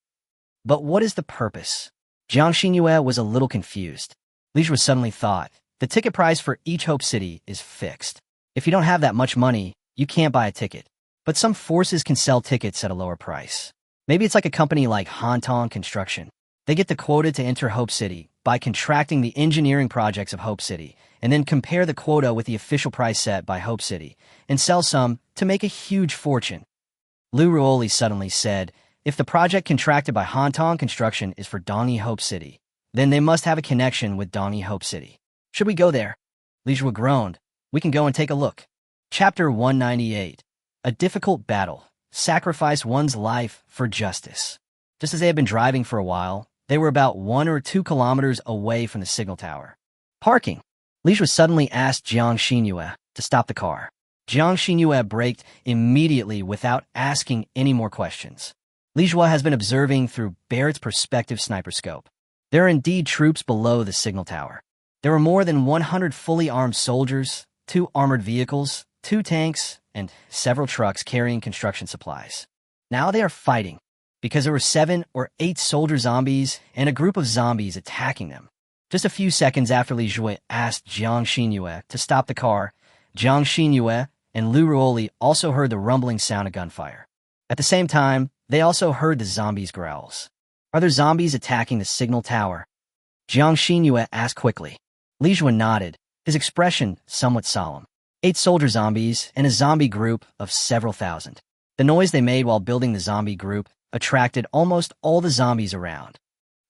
But what is the purpose? Jiang Xinyue was a little confused. Li Jue suddenly thought, the ticket price for each Hope City is fixed. If you don't have that much money, you can't buy a ticket. But some forces can sell tickets at a lower price. Maybe it's like a company like Hantong Construction. They get the quota to enter Hope City by contracting the engineering projects of Hope City, and then compare the quota with the official price set by Hope City, and sell some to make a huge fortune. Lu Ruoli suddenly said, if the project contracted by Hantong Construction is for Dongyi Hope City, then they must have a connection with Dongyi Hope City. Should we go there? Li Jue groaned. We can go and take a look. Chapter 198. A difficult battle. Sacrifice one's life for justice. Just as they had been driving for a while, they were about 1 or 2 kilometers away from the signal tower. Parking. Li Jue suddenly asked Jiang Xinyue to stop the car. Jiang Xinyue braked immediately without asking any more questions. Li Jue has been observing through Barrett's perspective sniper scope. There are indeed troops below the signal tower. There were more than 100 fully armed soldiers, 2 armored vehicles, 2 tanks, and several trucks carrying construction supplies. Now they are fighting, because there were 7 or 8 soldier zombies and a group of zombies attacking them. Just a few seconds after Li Jue asked Jiang Xinyue to stop the car, Jiang Xinyue and Lu Ruoli also heard the rumbling sound of gunfire. At the same time, they also heard the zombies' growls. Are there zombies attacking the signal tower? Jiang Xinyue asked quickly. Li Jue nodded, his expression somewhat solemn. 8 soldier zombies and a zombie group of several thousand. The noise they made while building the zombie group attracted almost all the zombies around.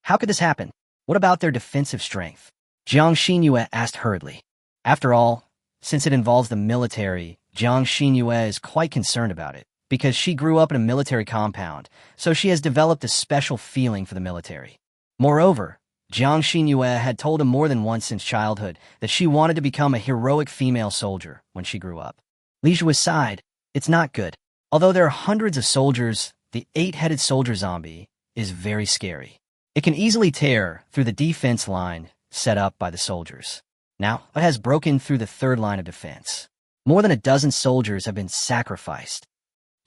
How could this happen? What about their defensive strength? Jiang Xinyue asked hurriedly. After all, since it involves the military, Jiang Xinyue is quite concerned about it, because she grew up in a military compound, so she has developed a special feeling for the military. Moreover, Jiang Xinyue had told him more than once since childhood that she wanted to become a heroic female soldier when she grew up. Li Zhua sighed. It's not good. Although there are hundreds of soldiers, the 8-headed soldier zombie is very scary. It can easily tear through the defense line set up by the soldiers. Now, it has broken through the third line of defense. More than a dozen soldiers have been sacrificed.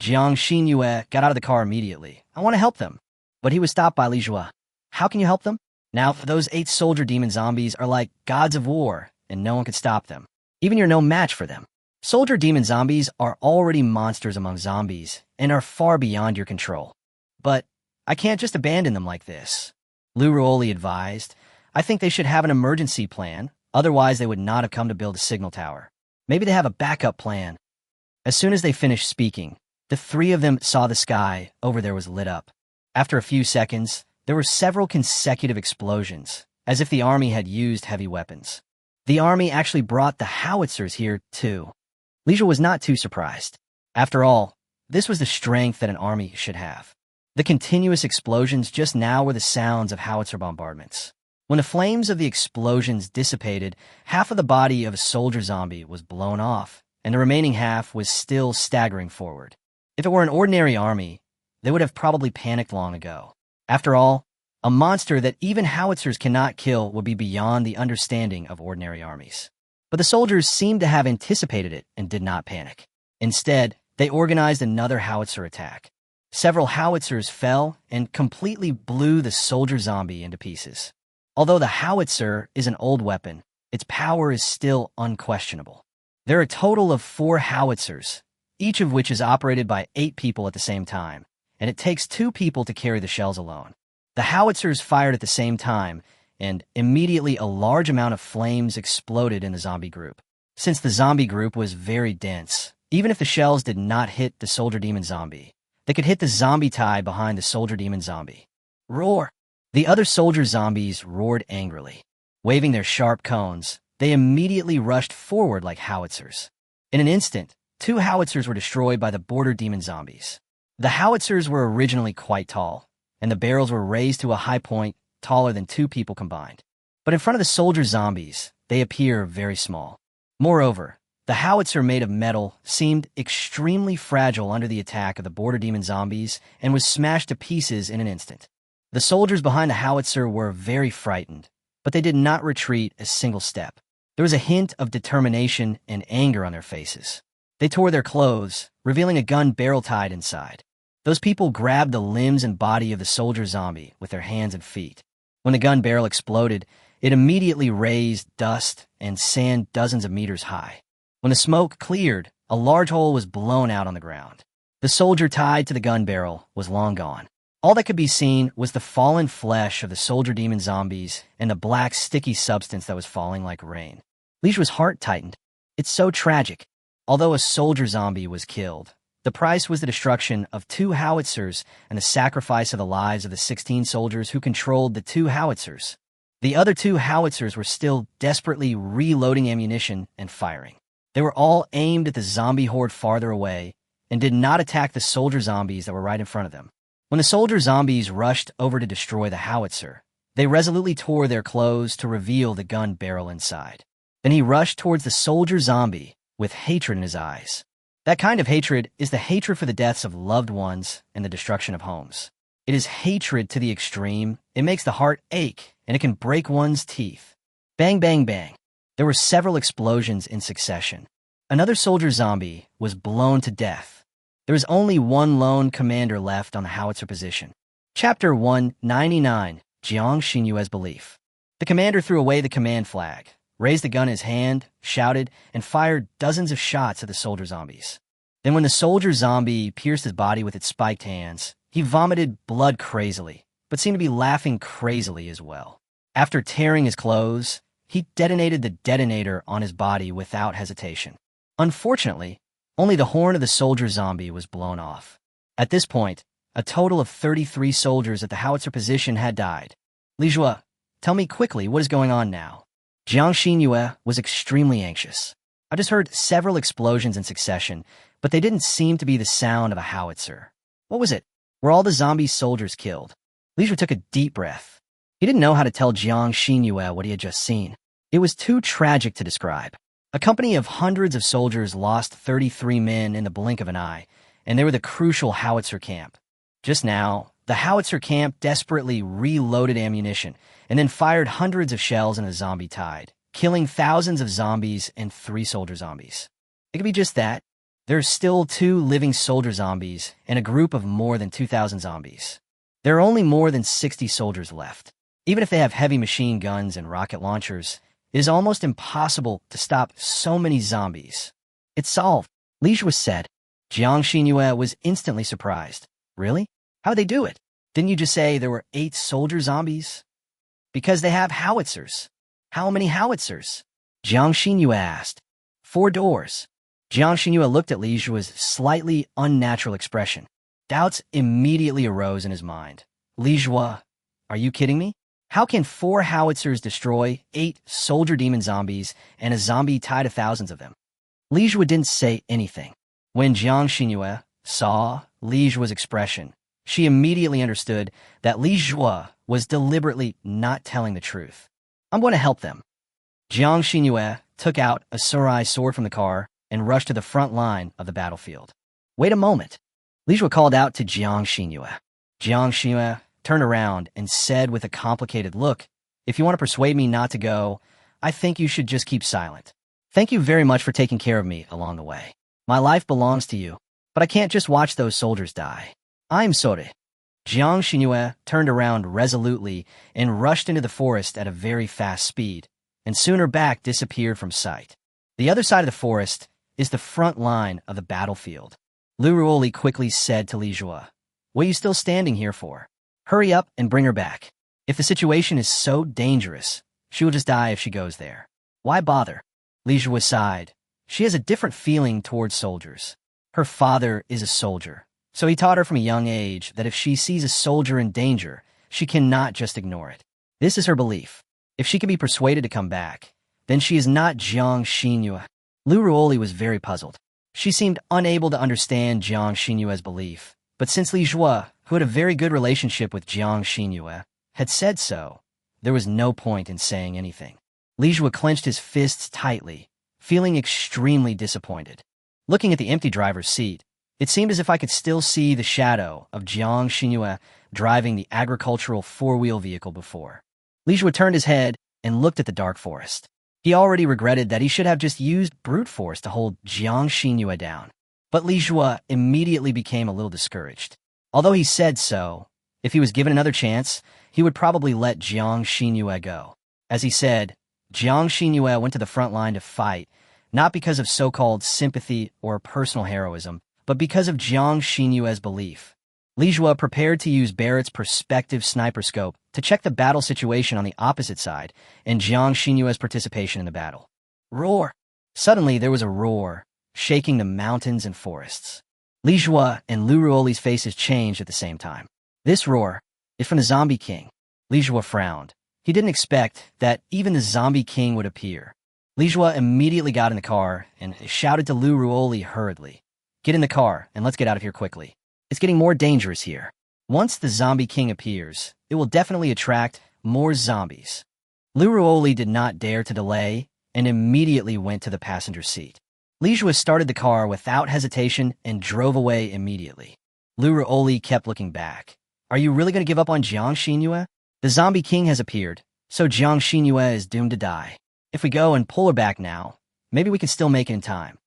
Jiang Xinyue got out of the car immediately. I want to help them. But he was stopped by Li Zhua. How can you help them? Now, those 8 soldier demon zombies are like gods of war, and no one could stop them. Even you're no match for them. Soldier demon zombies are already monsters among zombies and are far beyond your control. But I can't just abandon them like this. Lu Ruoli advised. I think they should have an emergency plan, otherwise they would not have come to build a signal tower. Maybe they have a backup plan. As soon as they finished speaking, the 3 of them saw the sky over there was lit up. After a few seconds, there were several consecutive explosions, as if the army had used heavy weapons. The army actually brought the howitzers here, too. Li Zhua was not too surprised. After all, this was the strength that an army should have. The continuous explosions just now were the sounds of howitzer bombardments. When the flames of the explosions dissipated, half of the body of a soldier zombie was blown off, and the remaining half was still staggering forward. If it were an ordinary army, they would have probably panicked long ago. After all, a monster that even howitzers cannot kill would be beyond the understanding of ordinary armies. But the soldiers seemed to have anticipated it and did not panic. Instead, they organized another howitzer attack. Several howitzers fell and completely blew the soldier zombie into pieces. Although the howitzer is an old weapon, its power is still unquestionable. There are a total of 4 howitzers, each of which is operated by 8 people at the same time, and it takes 2 people to carry the shells alone. The howitzers fired at the same time, and immediately a large amount of flames exploded in the zombie group. Since the zombie group was very dense, even if the shells did not hit the soldier demon zombie, they could hit the zombie tie behind the soldier demon zombie. Roar! The other soldier zombies roared angrily. Waving their sharp cones, they immediately rushed forward like howitzers. In an instant, 2 howitzers were destroyed by the border demon zombies. The howitzers were originally quite tall, and the barrels were raised to a high point taller than 2 people combined. But in front of the soldier zombies, they appear very small. Moreover, the howitzer made of metal seemed extremely fragile under the attack of the border demon zombies and was smashed to pieces in an instant. The soldiers behind the howitzer were very frightened, but they did not retreat a single step. There was a hint of determination and anger on their faces. They tore their clothes, revealing a gun barrel tied inside. Those people grabbed the limbs and body of the soldier zombie with their hands and feet. When the gun barrel exploded, it immediately raised dust and sand dozens of meters high. When the smoke cleared, a large hole was blown out on the ground. The soldier tied to the gun barrel was long gone. All that could be seen was the fallen flesh of the soldier demon zombies and the black sticky substance that was falling like rain. Li Zhua's heart tightened. It's so tragic. Although a soldier zombie was killed, the price was the destruction of 2 howitzers and the sacrifice of the lives of the 16 soldiers who controlled the 2 howitzers. The other 2 howitzers were still desperately reloading ammunition and firing. They were all aimed at the zombie horde farther away and did not attack the soldier zombies that were right in front of them. When the soldier zombies rushed over to destroy the howitzer, they resolutely tore their clothes to reveal the gun barrel inside. Then he rushed towards the soldier zombie with hatred in his eyes. That kind of hatred is the hatred for the deaths of loved ones and the destruction of homes. It is hatred to the extreme. It makes the heart ache, and it can break one's teeth. Bang, bang, bang. There were several explosions in succession. Another soldier zombie was blown to death. There was only one lone commander left on the howitzer position. Chapter 199, Jiang Xinyue's Belief. The commander threw away the command flag, raised the gun in his hand, shouted, and fired dozens of shots at the soldier zombies. Then when the soldier zombie pierced his body with its spiked hands, he vomited blood crazily, but seemed to be laughing crazily as well. After tearing his clothes, he detonated the detonator on his body without hesitation. Unfortunately, only the horn of the soldier zombie was blown off. At this point, a total of 33 soldiers at the howitzer position had died. Li Zhua, Tell me quickly what is going on now. Jiang Xinyue was extremely anxious. I just heard several explosions in succession, but they didn't seem to be the sound of a howitzer. What was it? Were all the zombie soldiers killed? Li Zhuo took a deep breath. He didn't know how to tell Jiang Xinyue what he had just seen. It was too tragic to describe. A company of hundreds of soldiers lost 33 men in the blink of an eye, and they were the crucial howitzer camp. Just now, the howitzer camp desperately reloaded ammunition and then fired hundreds of shells in a zombie tide, killing thousands of zombies and 3 soldier zombies. It could be just that. There's still 2 living soldier zombies and a group of more than 2,000 zombies. There are only more than 60 soldiers left. Even if they have heavy machine guns and rocket launchers, it is almost impossible to stop so many zombies. It's solved, Li Zhuo said. Jiang Xinyue was instantly surprised. Really? How'd they do it? Didn't you just say there were 8 soldier zombies? Because they have howitzers. How many howitzers? Jiang Xinyue asked. 4 doors. Jiang Xinyue looked at Li Zhuo's slightly unnatural expression. Doubts immediately arose in his mind. Li Zhuo, are you kidding me? How can 4 howitzers destroy 8 soldier demon zombies and a zombie tide of thousands of them? Li Zhuo didn't say anything. When Jiang Xinyue saw Li Zhuo's expression, she immediately understood that Li Zhuo was deliberately not telling the truth. I'm going to help them. Jiang Xinyue took out a samurai sword from the car and rushed to the front line of the battlefield. Wait a moment. Li Zhuo called out to Jiang Xinyue. Jiang Xinyue turned around and said with a complicated look, if you want to persuade me not to go, I think you should just keep silent. Thank you very much for taking care of me along the way. My life belongs to you, but I can't just watch those soldiers die. I'm sorry. Jiang Xinyue turned around resolutely and rushed into the forest at a very fast speed, and soon her back disappeared from sight. The other side of the forest is the front line of the battlefield. Lu Ruoli quickly said to Li Zhuo, what are you still standing here for? Hurry up and bring her back. If the situation is so dangerous, she will just die if she goes there. Why bother? Li Zhuo sighed. She has a different feeling towards soldiers. Her father is a soldier, so he taught her from a young age that if she sees a soldier in danger, she cannot just ignore it. This is her belief. If she can be persuaded to come back, then she is not Jiang Xinyue. Lu Ruoli was very puzzled. She seemed unable to understand Jiang Xinyue's belief, but since Li Zhuo, who had a very good relationship with Jiang Xinyue, had said so, there was no point in saying anything. Li Zhuo clenched his fists tightly, feeling extremely disappointed. Looking at the empty driver's seat, it seemed as if I could still see the shadow of Jiang Xinyue driving the agricultural 4-wheel vehicle before. Li Zhuo turned his head and looked at the dark forest. He already regretted that he should have just used brute force to hold Jiang Xinyue down. But Li Zhuo immediately became a little discouraged. Although he said so, if he was given another chance, he would probably let Jiang Xinyue go. As he said, Jiang Xinyue went to the front line to fight, not because of so-called sympathy or personal heroism, but because of Jiang Xinyue's belief. Li Zhuo prepared to use Barrett's perspective sniper scope to check the battle situation on the opposite side and Jiang Xinyue's participation in the battle. Roar! Suddenly there was a roar, shaking the mountains and forests. Li Zhuo and Lu Ruoli's faces changed at the same time. This roar is from the Zombie King. Li Zhuo frowned. He didn't expect that even the Zombie King would appear. Li Zhuo immediately got in the car and shouted to Lu Ruoli hurriedly, get in the car and let's get out of here quickly. It's getting more dangerous here. Once the Zombie King appears, it will definitely attract more zombies. Lu Ruoli did not dare to delay and immediately went to the passenger seat. Li Zhuo started the car without hesitation and drove away immediately. Lu Ruoli kept looking back. Are you really going to give up on Jiang Xinyue? The Zombie King has appeared, so Jiang Xinyue is doomed to die. If we go and pull her back now, maybe we can still make it in time.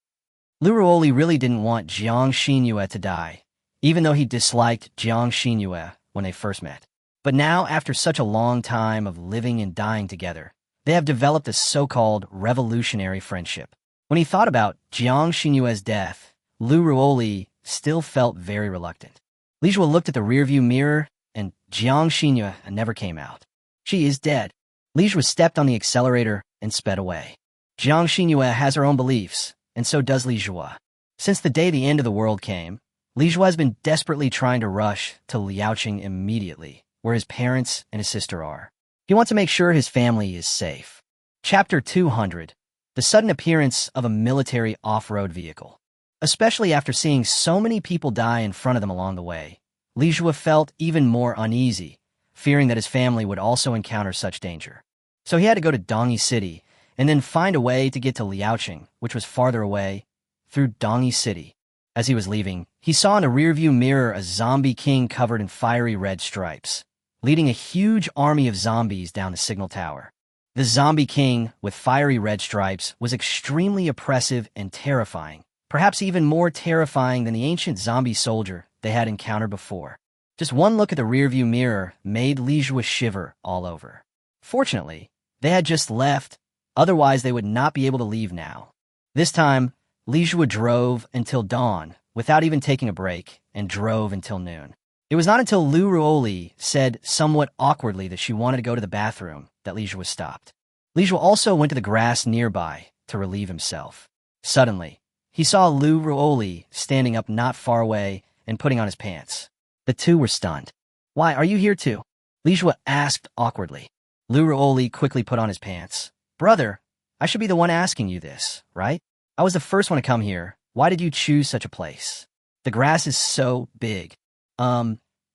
Lu Ruoli really didn't want Jiang Xinyue to die, even though he disliked Jiang Xinyue when they first met. But now, after such a long time of living and dying together, they have developed a so-called revolutionary friendship. When he thought about Jiang Xinyue's death, Lu Ruoli still felt very reluctant. Li Zhuo looked at the rearview mirror, and Jiang Xinyue never came out. She is dead. Li Zhuo stepped on the accelerator and sped away. Jiang Xinyue has her own beliefs, and so does Li Zhuo. Since the day the end of the world came, Li Zhuo has been desperately trying to rush to Liaoqing immediately, where his parents and his sister are. He wants to make sure his family is safe. Chapter 200. The sudden appearance of a military off-road vehicle. Especially after seeing so many people die in front of them along the way, Li Jue felt even more uneasy, fearing that his family would also encounter such danger. So he had to go to Dongyi City and then find a way to get to Liaoqing, which was farther away, through Dongyi City. As he was leaving, he saw in a rearview mirror a zombie king covered in fiery red stripes, leading a huge army of zombies down the signal tower. The zombie king, with fiery red stripes, was extremely oppressive and terrifying, perhaps even more terrifying than the ancient zombie soldier they had encountered before. Just one look at the rearview mirror made Li Jue shiver all over. Fortunately, they had just left, otherwise they would not be able to leave now. This time, Li Jue drove until dawn without even taking a break and drove until noon. It was not until Lu Ruoli said somewhat awkwardly that she wanted to go to the bathroom that Li Jue stopped. Li Jue also went to the grass nearby to relieve himself. Suddenly, he saw Lu Ruoli standing up not far away and putting on his pants. The two were stunned. "Why, are you here too?" Li Jue asked awkwardly. Lu Ruoli quickly put on his pants. "Brother, I should be the one asking you this, right? I was the first one to come here. Why did you choose such a place? The grass is so big.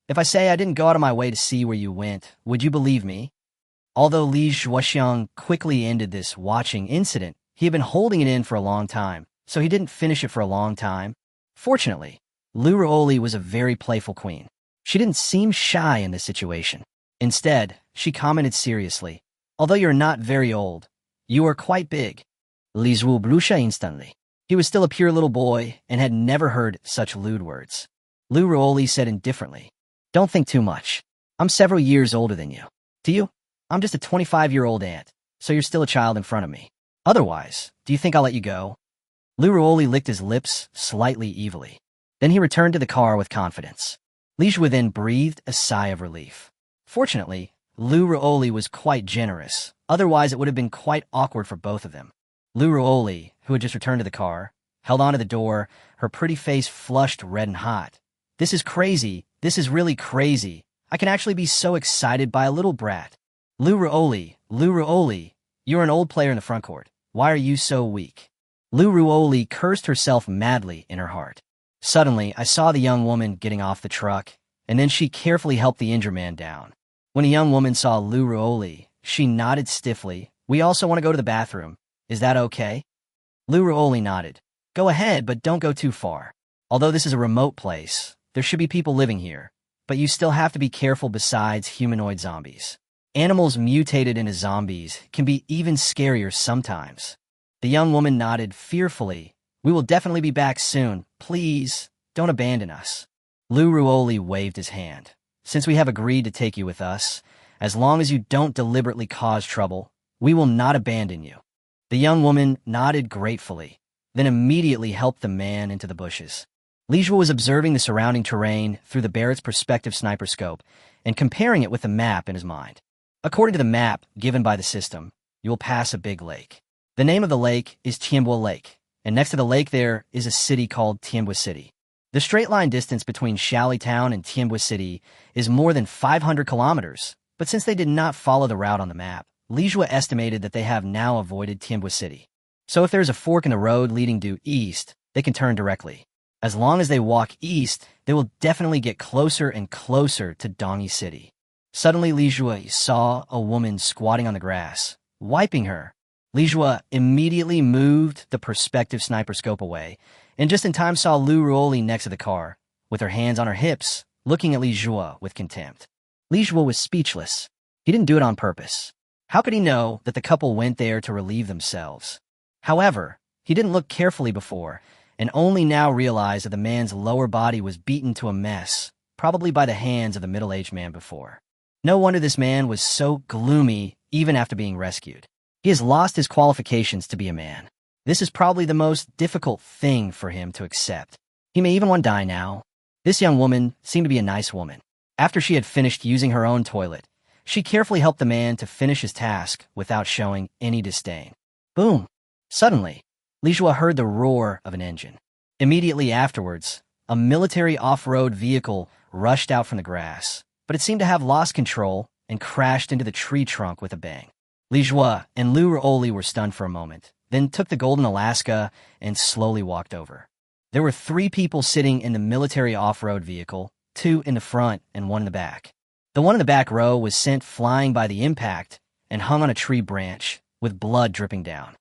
If I say I didn't go out of my way to see where you went, would you believe me?" Although Li Zhuoxiang quickly ended this watching incident, he had been holding it in for a long time, so he didn't finish it for a long time. Fortunately, Lu Ruoli was a very playful queen. She didn't seem shy in this situation. Instead, she commented seriously, "Although you're not very old, you are quite big." Li Zhu blushed instantly. He was still a pure little boy and had never heard such lewd words. Lu Ruoli said indifferently, "Don't think too much. I'm several years older than you. To you, I'm just a 25-year-old aunt, so you're still a child in front of me. Otherwise, do you think I'll let you go?" Lu Ruoli licked his lips slightly evilly. Then he returned to the car with confidence. Li Jue then breathed a sigh of relief. Fortunately, Lu Ruoli was quite generous, otherwise it would have been quite awkward for both of them. Lu Ruoli, who had just returned to the car, held onto the door, her pretty face flushed red and hot. "This is crazy. This is really crazy. I can actually be so excited by a little brat. Lu Ruoli, you're an old player in the front court. Why are you so weak?" Lu Ruoli cursed herself madly in her heart. Suddenly, I saw the young woman getting off the truck, and then she carefully helped the injured man down. When a young woman saw Lu Ruoli, she nodded stiffly. "We also want to go to the bathroom. Is that okay?" Lu Ruoli nodded. "Go ahead, but don't go too far. Although this is a remote place, there should be people living here, but you still have to be careful besides humanoid zombies. Animals mutated into zombies can be even scarier sometimes." The young woman nodded fearfully. "We will definitely be back soon. Please, don't abandon us." Lu Ruoli waved his hand. "Since we have agreed to take you with us, as long as you don't deliberately cause trouble, we will not abandon you." The young woman nodded gratefully, then immediately helped the man into the bushes. Li Jue was observing the surrounding terrain through the Barrett's perspective sniper scope and comparing it with the map in his mind. According to the map given by the system, you will pass a big lake. The name of the lake is Tianbo Lake, and next to the lake there is a city called Tianbo City. The straight line distance between Shaoli Town and Tianbo City is more than 500 kilometers, but since they did not follow the route on the map, Li Jue estimated that they have now avoided Tianbo City. So if there's a fork in the road leading due east, they can turn directly. As long as they walk east, they will definitely get closer and closer to Dongyi City. Suddenly, Li Jue saw a woman squatting on the grass, wiping her. Li Jue immediately moved the perspective sniper scope away, and just in time saw Lu Ruoli next to the car, with her hands on her hips, looking at Li Jue with contempt. Li Jue was speechless. He didn't do it on purpose. How could he know that the couple went there to relieve themselves? However, he didn't look carefully before, and only now realized that the man's lower body was beaten to a mess, probably by the hands of the middle-aged man before. No wonder this man was so gloomy even after being rescued. He has lost his qualifications to be a man. This is probably the most difficult thing for him to accept. He may even want to die now. This young woman seemed to be a nice woman. After she had finished using her own toilet, she carefully helped the man to finish his task without showing any disdain. Boom! Suddenly, Li Jue heard the roar of an engine. Immediately afterwards, a military off-road vehicle rushed out from the grass, but it seemed to have lost control and crashed into the tree trunk with a bang. Li Jue and Lu Oli were stunned for a moment, then took the golden Alaska and slowly walked over. There were 3 people sitting in the military off-road vehicle, 2 in the front and 1 in the back. The one in the back row was sent flying by the impact and hung on a tree branch, with blood dripping down.